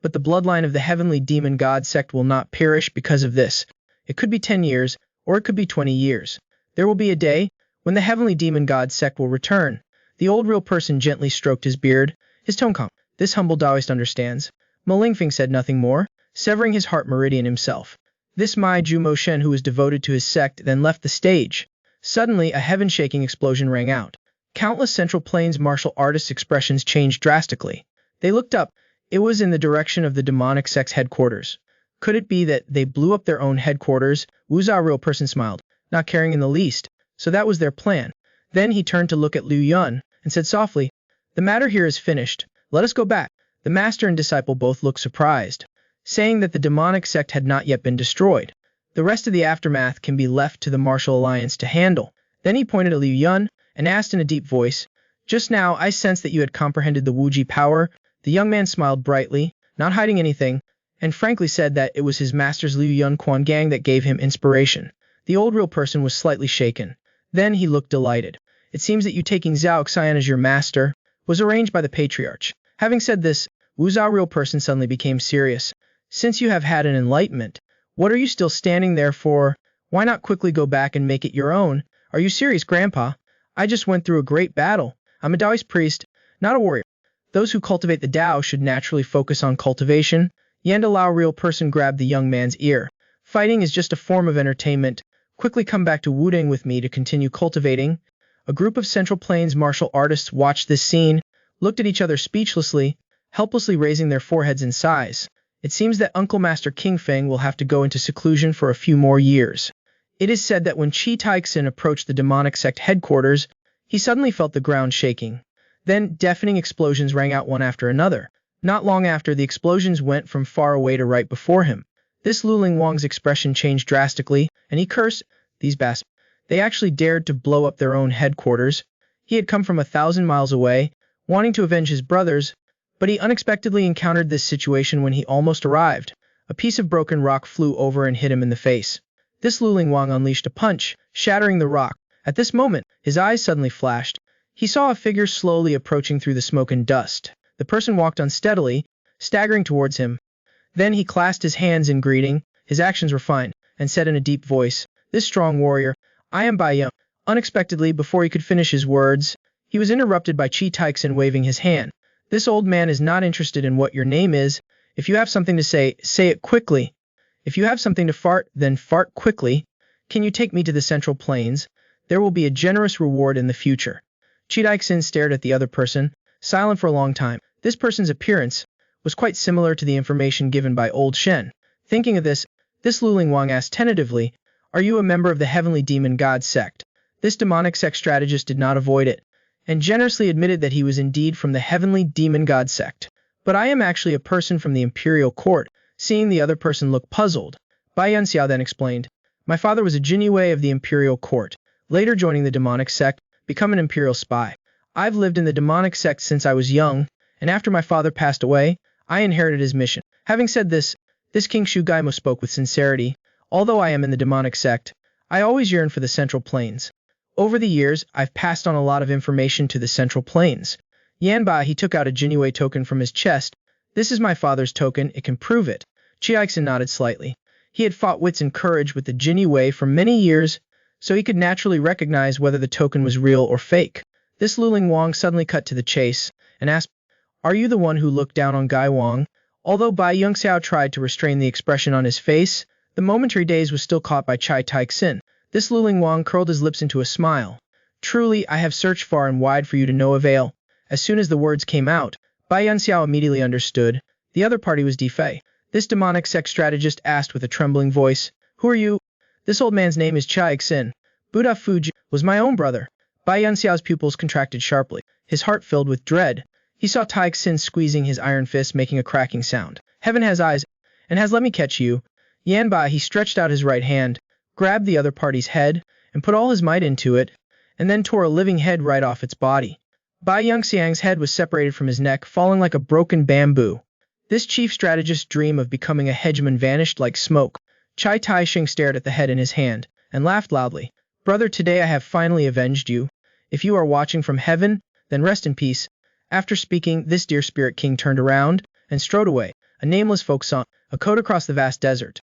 but the bloodline of the heavenly demon god sect will not perish because of this. It could be 10 years, or it could be 20 years. There will be a day when the heavenly demon god sect will return. The old real person gently stroked his beard, his tone calm. This humble Taoist understands. Malingfeng said nothing more, severing his heart meridian himself. This Mai Ju Mo Shen, who was devoted to his sect, then left the stage. Suddenly, a heaven-shaking explosion rang out. Countless Central Plains martial artists' expressions changed drastically. They looked up. It was in the direction of the demonic sect's headquarters. Could it be that they blew up their own headquarters? Wu Zhao real person smiled, not caring in the least. So that was their plan. Then he turned to look at Liu Yun, and said softly, The matter here is finished. Let us go back. The master and disciple both looked surprised, saying that the demonic sect had not yet been destroyed. The rest of the aftermath can be left to the martial alliance to handle. Then he pointed at Liu Yun, and asked in a deep voice, Just now I sensed that you had comprehended the Wuji power. The young man smiled brightly, not hiding anything, and frankly said that it was his master's Liu Yun Quangang that gave him inspiration. The old real person was slightly shaken. Then he looked delighted. It seems that you taking Zhao Xian as your master was arranged by the patriarch. Having said this, Wu Zhao real person suddenly became serious. Since you have had an enlightenment, what are you still standing there for? Why not quickly go back and make it your own? Are you serious, Grandpa? I just went through a great battle. I'm a Taoist priest, not a warrior. Those who cultivate the Tao should naturally focus on cultivation. Yanda Lao real person grabbed the young man's ear. Fighting is just a form of entertainment. Quickly come back to Wudang with me to continue cultivating. A group of Central Plains martial artists watched this scene, looked at each other speechlessly, helplessly raising their foreheads in sighs. It seems that Uncle Master King Feng will have to go into seclusion for a few more years. It is said that when Qi Taixin approached the demonic sect headquarters, he suddenly felt the ground shaking. Then deafening explosions rang out one after another. Not long after, the explosions went from far away to right before him. This Luling Wang's expression changed drastically, and he cursed, These bastards. They actually dared to blow up their own headquarters. He had come from 1,000 miles away, wanting to avenge his brothers, but he unexpectedly encountered this situation when he almost arrived. A piece of broken rock flew over and hit him in the face. This Luling Wang unleashed a punch, shattering the rock. At this moment, his eyes suddenly flashed. He saw a figure slowly approaching through the smoke and dust. The person walked unsteadily, staggering towards him. Then he clasped his hands in greeting. His actions were fine, and said in a deep voice, This strong warrior, I am Bai Yong. Unexpectedly, before he could finish his words, he was interrupted by Qi Taixin waving his hand. This old man is not interested in what your name is. If you have something to say it quickly. If you have something to fart, then fart quickly. Can you take me to the Central Plains? There will be a generous reward in the future. Qi Taixin stared at the other person, silent for a long time. This person's appearance was quite similar to the information given by Old Shen. Thinking of this Luling Wang asked tentatively, Are you a member of the Heavenly Demon God sect? This demonic sect strategist did not avoid it, and generously admitted that he was indeed from the Heavenly Demon God sect. But I am actually a person from the Imperial Court. Seeing the other person look puzzled, Bai Yunxiao then explained, My father was a Jinyue of the Imperial Court. later joining the demonic sect, become an imperial spy. I've lived in the demonic sect since I was young, and after my father passed away, I inherited his mission. Having said this King Shugaimo spoke with sincerity. Although I am in the demonic sect, I always yearn for the Central Plains. Over the years, I've passed on a lot of information to the Central Plains. Yanba, he took out a Jinwei token from his chest. This is my father's token, it can prove it. Chiaixin nodded slightly. He had fought wits and courage with the Jinwei for many years, so he could naturally recognize whether the token was real or fake. This Luling Wang suddenly cut to the chase and asked, "Are you the one who looked down on Gai Wang?" Although Bai Yongxiao tried to restrain the expression on his face, the momentary daze was still caught by Chai Taixin. This Luling Wang curled his lips into a smile. "Truly, I have searched far and wide for you to no avail." As soon as the words came out, Bai Yunxiao immediately understood. The other party was Defei. This demonic sect strategist asked with a trembling voice, "Who are you?" "This old man's name is Chai Xin. Buddha Fuji was my own brother." Bai Yunxiao's pupils contracted sharply. His heart filled with dread. He saw Taixin squeezing his iron fist, making a cracking sound. "Heaven has eyes, and has let me catch you." Yanbai, he stretched out his right hand, grabbed the other party's head, and put all his might into it, and then tore a living head right off its body. Bai Yongxiang's head was separated from his neck, falling like a broken bamboo. This chief strategist's dream of becoming a hegemon vanished like smoke. Chai Taixing stared at the head in his hand, and laughed loudly. "Brother, today I have finally avenged you. If you are watching from heaven, then rest in peace." After speaking, this dear spirit king turned around and strode away, a nameless folk song, a coat across the vast desert.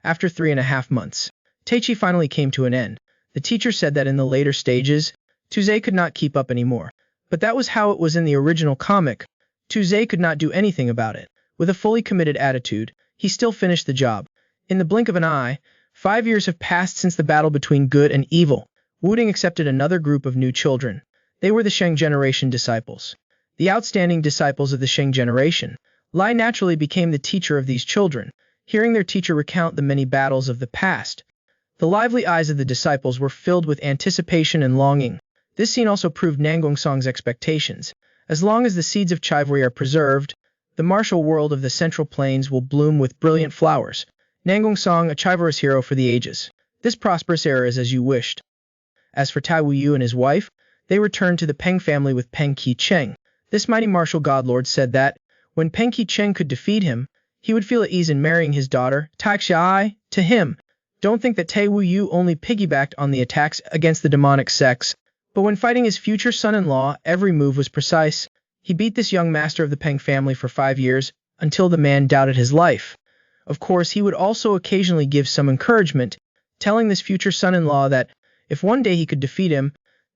After 3.5 months, Teichi finally came to an end. The teacher said that in the later stages, Tuze could not keep up anymore. But that was how it was in the original comic. Tuze could not do anything about it. With a fully committed attitude, he still finished the job. In the blink of an eye, 5 years have passed since the battle between good and evil. Wudang accepted another group of new children. They were the Sheng generation disciples. The outstanding disciples of the Sheng generation. Lai naturally became the teacher of these children, hearing their teacher recount the many battles of the past. The lively eyes of the disciples were filled with anticipation and longing. This scene also proved Nangong Song's expectations. As long as the seeds of chivalry are preserved, the martial world of the Central Plains will bloom with brilliant flowers. Nangong Song, a chivalrous hero for the ages. This prosperous era is as you wished. As for Tai Wuyu and his wife, they returned to the Peng family with Peng Qi-cheng. This mighty martial godlord said that, when Peng Qi-cheng could defeat him, he would feel at ease in marrying his daughter, Tai Xiai, to him. Don't think that Tai Wuyu only piggybacked on the attacks against the demonic sects, but when fighting his future son-in-law, every move was precise. He beat this young master of the Peng family for 5 years, until the man doubted his life. Of course, he would also occasionally give some encouragement, telling this future son-in-law that, if one day he could defeat him,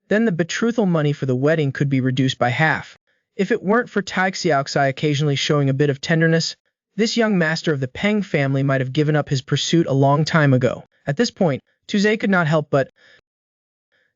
then the betrothal money for the wedding could be reduced by half. If it weren't for Tai Xiaoxai occasionally showing a bit of tenderness, this young master of the Peng family might have given up his pursuit a long time ago. At this point, Tuze could not help but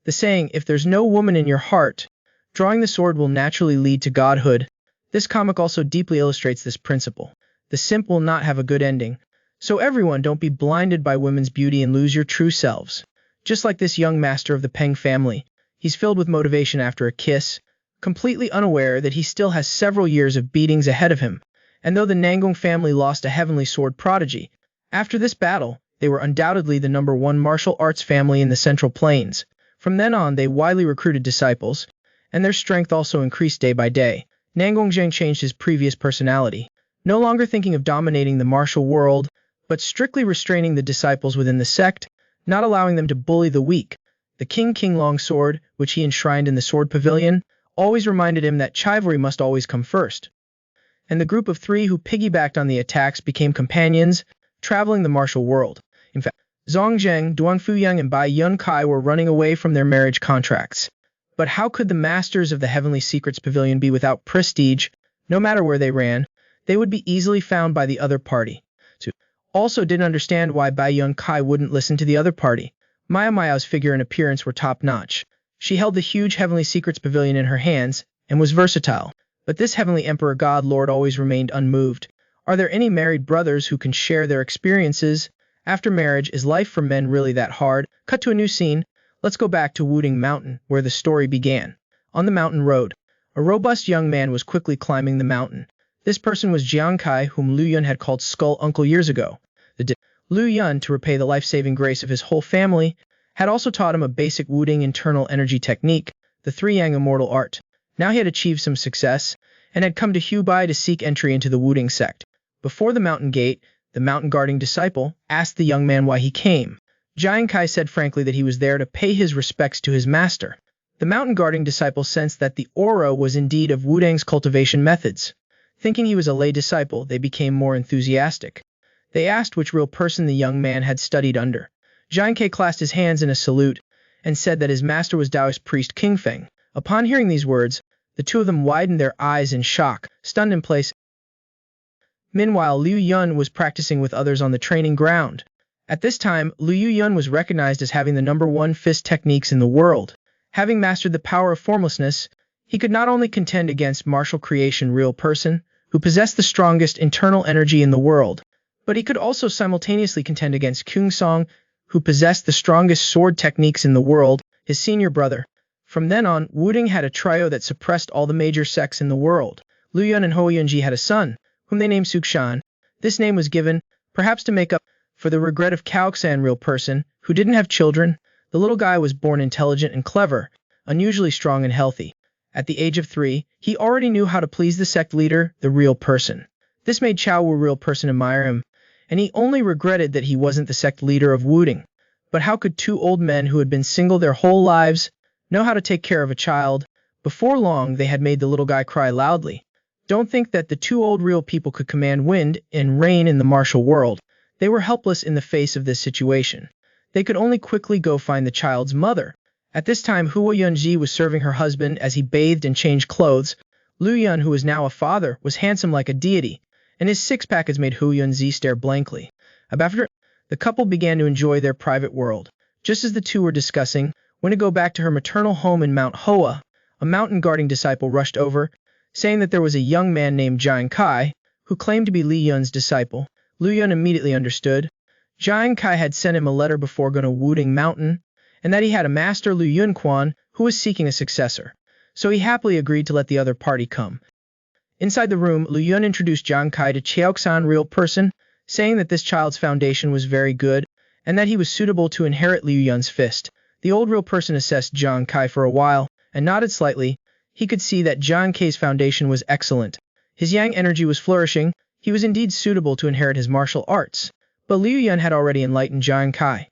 the saying, "If there's no woman in your heart, drawing the sword will naturally lead to godhood." This comic also deeply illustrates this principle. The simp will not have a good ending. So everyone, don't be blinded by women's beauty and lose your true selves. Just like this young master of the Peng family, he's filled with motivation after a kiss, completely unaware that he still has several years of beatings ahead of him. And though the Nangong family lost a heavenly sword prodigy, after this battle, they were undoubtedly the #1 martial arts family in the Central Plains. From then on, they widely recruited disciples, and their strength also increased day by day. Nangong Zheng changed his previous personality, no longer thinking of dominating the martial world, but strictly restraining the disciples within the sect, not allowing them to bully the weak. The King Long sword, which he enshrined in the sword pavilion, always reminded him that chivalry must always come first. And the group of 3 who piggybacked on the attacks became companions, traveling the martial world. In fact, Zhang Zheng, Duan Fuyang, and Bai Yun Kai were running away from their marriage contracts. But how could the masters of the Heavenly Secrets Pavilion be without prestige? No matter where they ran, they would be easily found by the other party. So, also didn't understand why Bai Yun Kai wouldn't listen to the other party. Maya Maya's figure and appearance were top-notch. She held the huge Heavenly Secrets Pavilion in her hands, and was versatile. But this Heavenly Emperor God Lord always remained unmoved. Are there any married brothers who can share their experiences? After marriage, is life for men really that hard? Cut to a new scene. Let's go back to Wudang Mountain, where the story began. On the mountain road, a robust young man was quickly climbing the mountain. This person was Jiang Kai, whom Lu Yun had called Skull Uncle years ago. Lu Yun, to repay the life-saving grace of his whole family, had also taught him a basic Wudang internal energy technique, the three-yang immortal art. Now he had achieved some success, and had come to Hubei to seek entry into the Wudang sect. Before the mountain gate, the mountain guarding disciple asked the young man why he came. Jiang Kai said frankly that he was there to pay his respects to his master. The mountain guarding disciple sensed that the aura was indeed of Wudang's cultivation methods. Thinking he was a lay disciple, they became more enthusiastic. They asked which real person the young man had studied under. Jiang Kai clasped his hands in a salute and said that his master was Taoist priest King Feng. Upon hearing these words, the two of them widened their eyes in shock, stunned in place. Meanwhile, Liu Yun was practicing with others on the training ground. At this time, Liu Yun was recognized as having the #1 fist techniques in the world. Having mastered the power of formlessness, he could not only contend against martial creation real person, who possessed the strongest internal energy in the world, but he could also simultaneously contend against Kung Song, who possessed the strongest sword techniques in the world, his senior brother. From then on, Wudang had a trio that suppressed all the major sects in the world. Liu Yun and Hou Yunji had a son, whom they named Sukshan. This name was given, perhaps to make up for the regret of Kaoxan real person, who didn't have children. The little guy was born intelligent and clever, unusually strong and healthy. At the age of 3, he already knew how to please the sect leader, the real person. This made Chao Wu real person admire him, and he only regretted that he wasn't the sect leader of Wudang. But how could two old men who had been single their whole lives know how to take care of a child? Before long, they had made the little guy cry loudly. Don't think that the two old real people could command wind and rain in the martial world. They were helpless in the face of this situation. They could only quickly go find the child's mother. At this time, Hua Yunji was serving her husband as he bathed and changed clothes. Liu Yun, who was now a father, was handsome like a deity, and his six-pack has made Hua Yunji stare blankly. After the couple began to enjoy their private world. Just as the two were discussing when to go back to her maternal home in Mount Hoa, a mountain guarding disciple rushed over, saying that there was a young man named Jiang Kai, who claimed to be Li Yun's disciple. Liu Yun immediately understood. Jiang Kai had sent him a letter before going to Wudang Mountain, and that he had a master Liu Yunquan who was seeking a successor. So he happily agreed to let the other party come. Inside the room, Liu Yun introduced Jiang Kai to Chaoxan real person, saying that this child's foundation was very good, and that he was suitable to inherit Liu Yun's fist. The old real person assessed Jiang Kai for a while, and nodded slightly. He could see that Jiang Kai's foundation was excellent. His yang energy was flourishing. He was indeed suitable to inherit his martial arts. But Liu Yun had already enlightened Jiang Kai,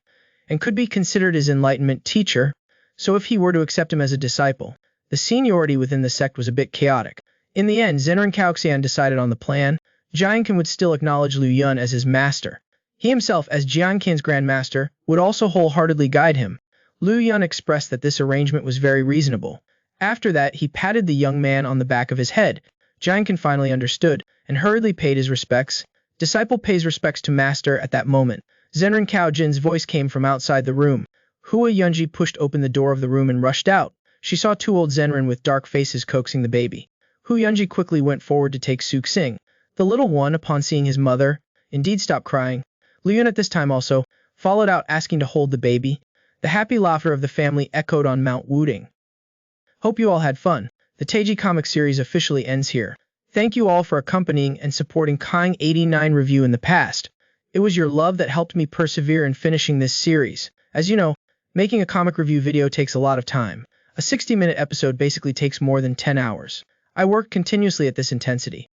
and could be considered his enlightenment teacher, so if he were to accept him as a disciple, the seniority within the sect was a bit chaotic. In the end, Zhenren Kaoxian decided on the plan. Jiang Kan would still acknowledge Liu Yun as his master. He himself, as Jiang Kan's grandmaster, would also wholeheartedly guide him. Liu Yun expressed that this arrangement was very reasonable. After that, he patted the young man on the back of his head. Jiang Kan finally understood, and hurriedly paid his respects. Disciple pays respects to master at that moment. Zhenren Cao Jin's voice came from outside the room. Hua Yunji pushed open the door of the room and rushed out. She saw two old Zhenren with dark faces coaxing the baby. Hu Yunji quickly went forward to take Su Xing. The little one, upon seeing his mother, indeed stopped crying. Liu Yun at this time also followed out asking to hold the baby. The happy laughter of the family echoed on Mount Wudang. Hope you all had fun. The Taiji comic series officially ends here. Thank you all for accompanying and supporting Kang 89 review in the past. It was your love that helped me persevere in finishing this series. As you know, making a comic review video takes a lot of time. A 60-minute episode basically takes more than 10 hours. I worked continuously at this intensity.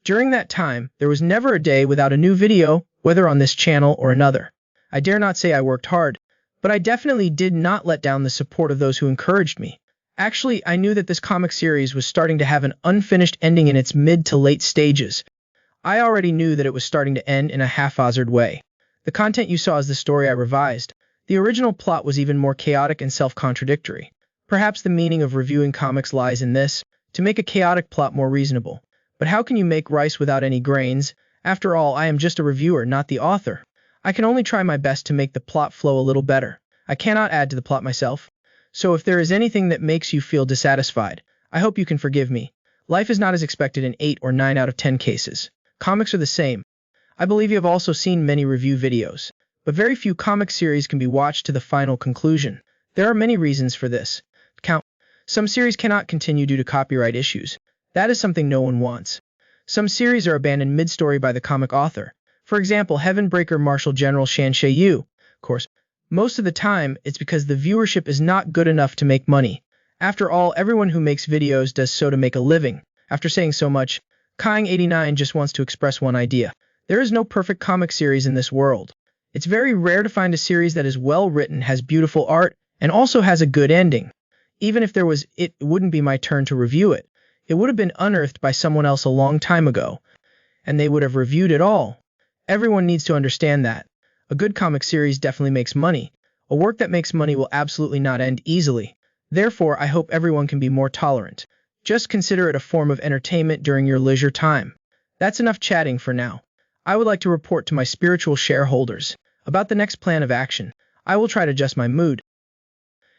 During that time, there was never a day without a new video, whether on this channel or another. I dare not say I worked hard, but I definitely did not let down the support of those who encouraged me. Actually, I knew that this comic series was starting to have an unfinished ending in its mid to late stages. I already knew that it was starting to end in a haphazard way. The content you saw is the story I revised. The original plot was even more chaotic and self-contradictory. Perhaps the meaning of reviewing comics lies in this, to make a chaotic plot more reasonable. But how can you make rice without any grains? After all, I am just a reviewer, not the author. I can only try my best to make the plot flow a little better. I cannot add to the plot myself. So if there is anything that makes you feel dissatisfied, I hope you can forgive me. Life is not as expected in 8 or 9 out of 10 cases. Comics are the same. I believe you have also seen many review videos, but very few comic series can be watched to the final conclusion. There are many reasons for this. Count. Some series cannot continue due to copyright issues. That is something no one wants. Some series are abandoned mid-story by the comic author. For example, Heaven Breaker Marshal General Shan She Yu. Of course, Most of the time, it's because the viewership is not good enough to make money. After all, everyone who makes videos does so to make a living. After saying so much, Kying89 just wants to express one idea. There is no perfect comic series in this world. It's very rare to find a series that is well written, has beautiful art, and also has a good ending. Even if there was, it wouldn't be my turn to review it. It would have been unearthed by someone else a long time ago, and they would have reviewed it all. Everyone needs to understand that. A good comic series definitely makes money. A work that makes money will absolutely not end easily. Therefore, I hope everyone can be more tolerant. Just consider it a form of entertainment during your leisure time. That's enough chatting for now. I would like to report to my spiritual shareholders about the next plan of action. I will try to adjust my mood.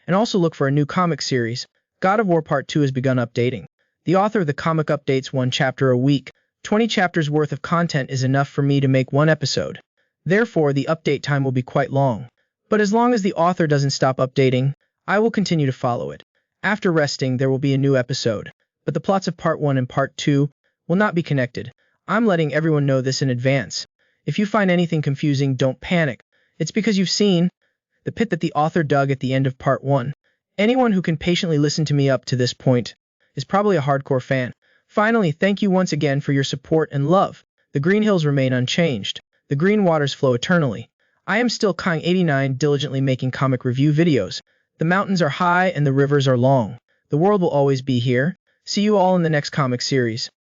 And also look for a new comic series. God of War Part 2 has begun updating. The author of the comic updates 1 chapter a week. 20 chapters worth of content is enough for me to make one episode. Therefore, the update time will be quite long. But as long as the author doesn't stop updating, I will continue to follow it. After resting, there will be a new episode. But the plots of Part 1 and Part 2 will not be connected. I'm letting everyone know this in advance. If you find anything confusing, don't panic. It's because you've seen the pit that the author dug at the end of Part 1. Anyone who can patiently listen to me up to this point is probably a hardcore fan. Finally, thank you once again for your support and love. The green hills remain unchanged. The green waters flow eternally. I am still Kying89, diligently making comic review videos. The mountains are high and the rivers are long. The world will always be here. See you all in the next comic series.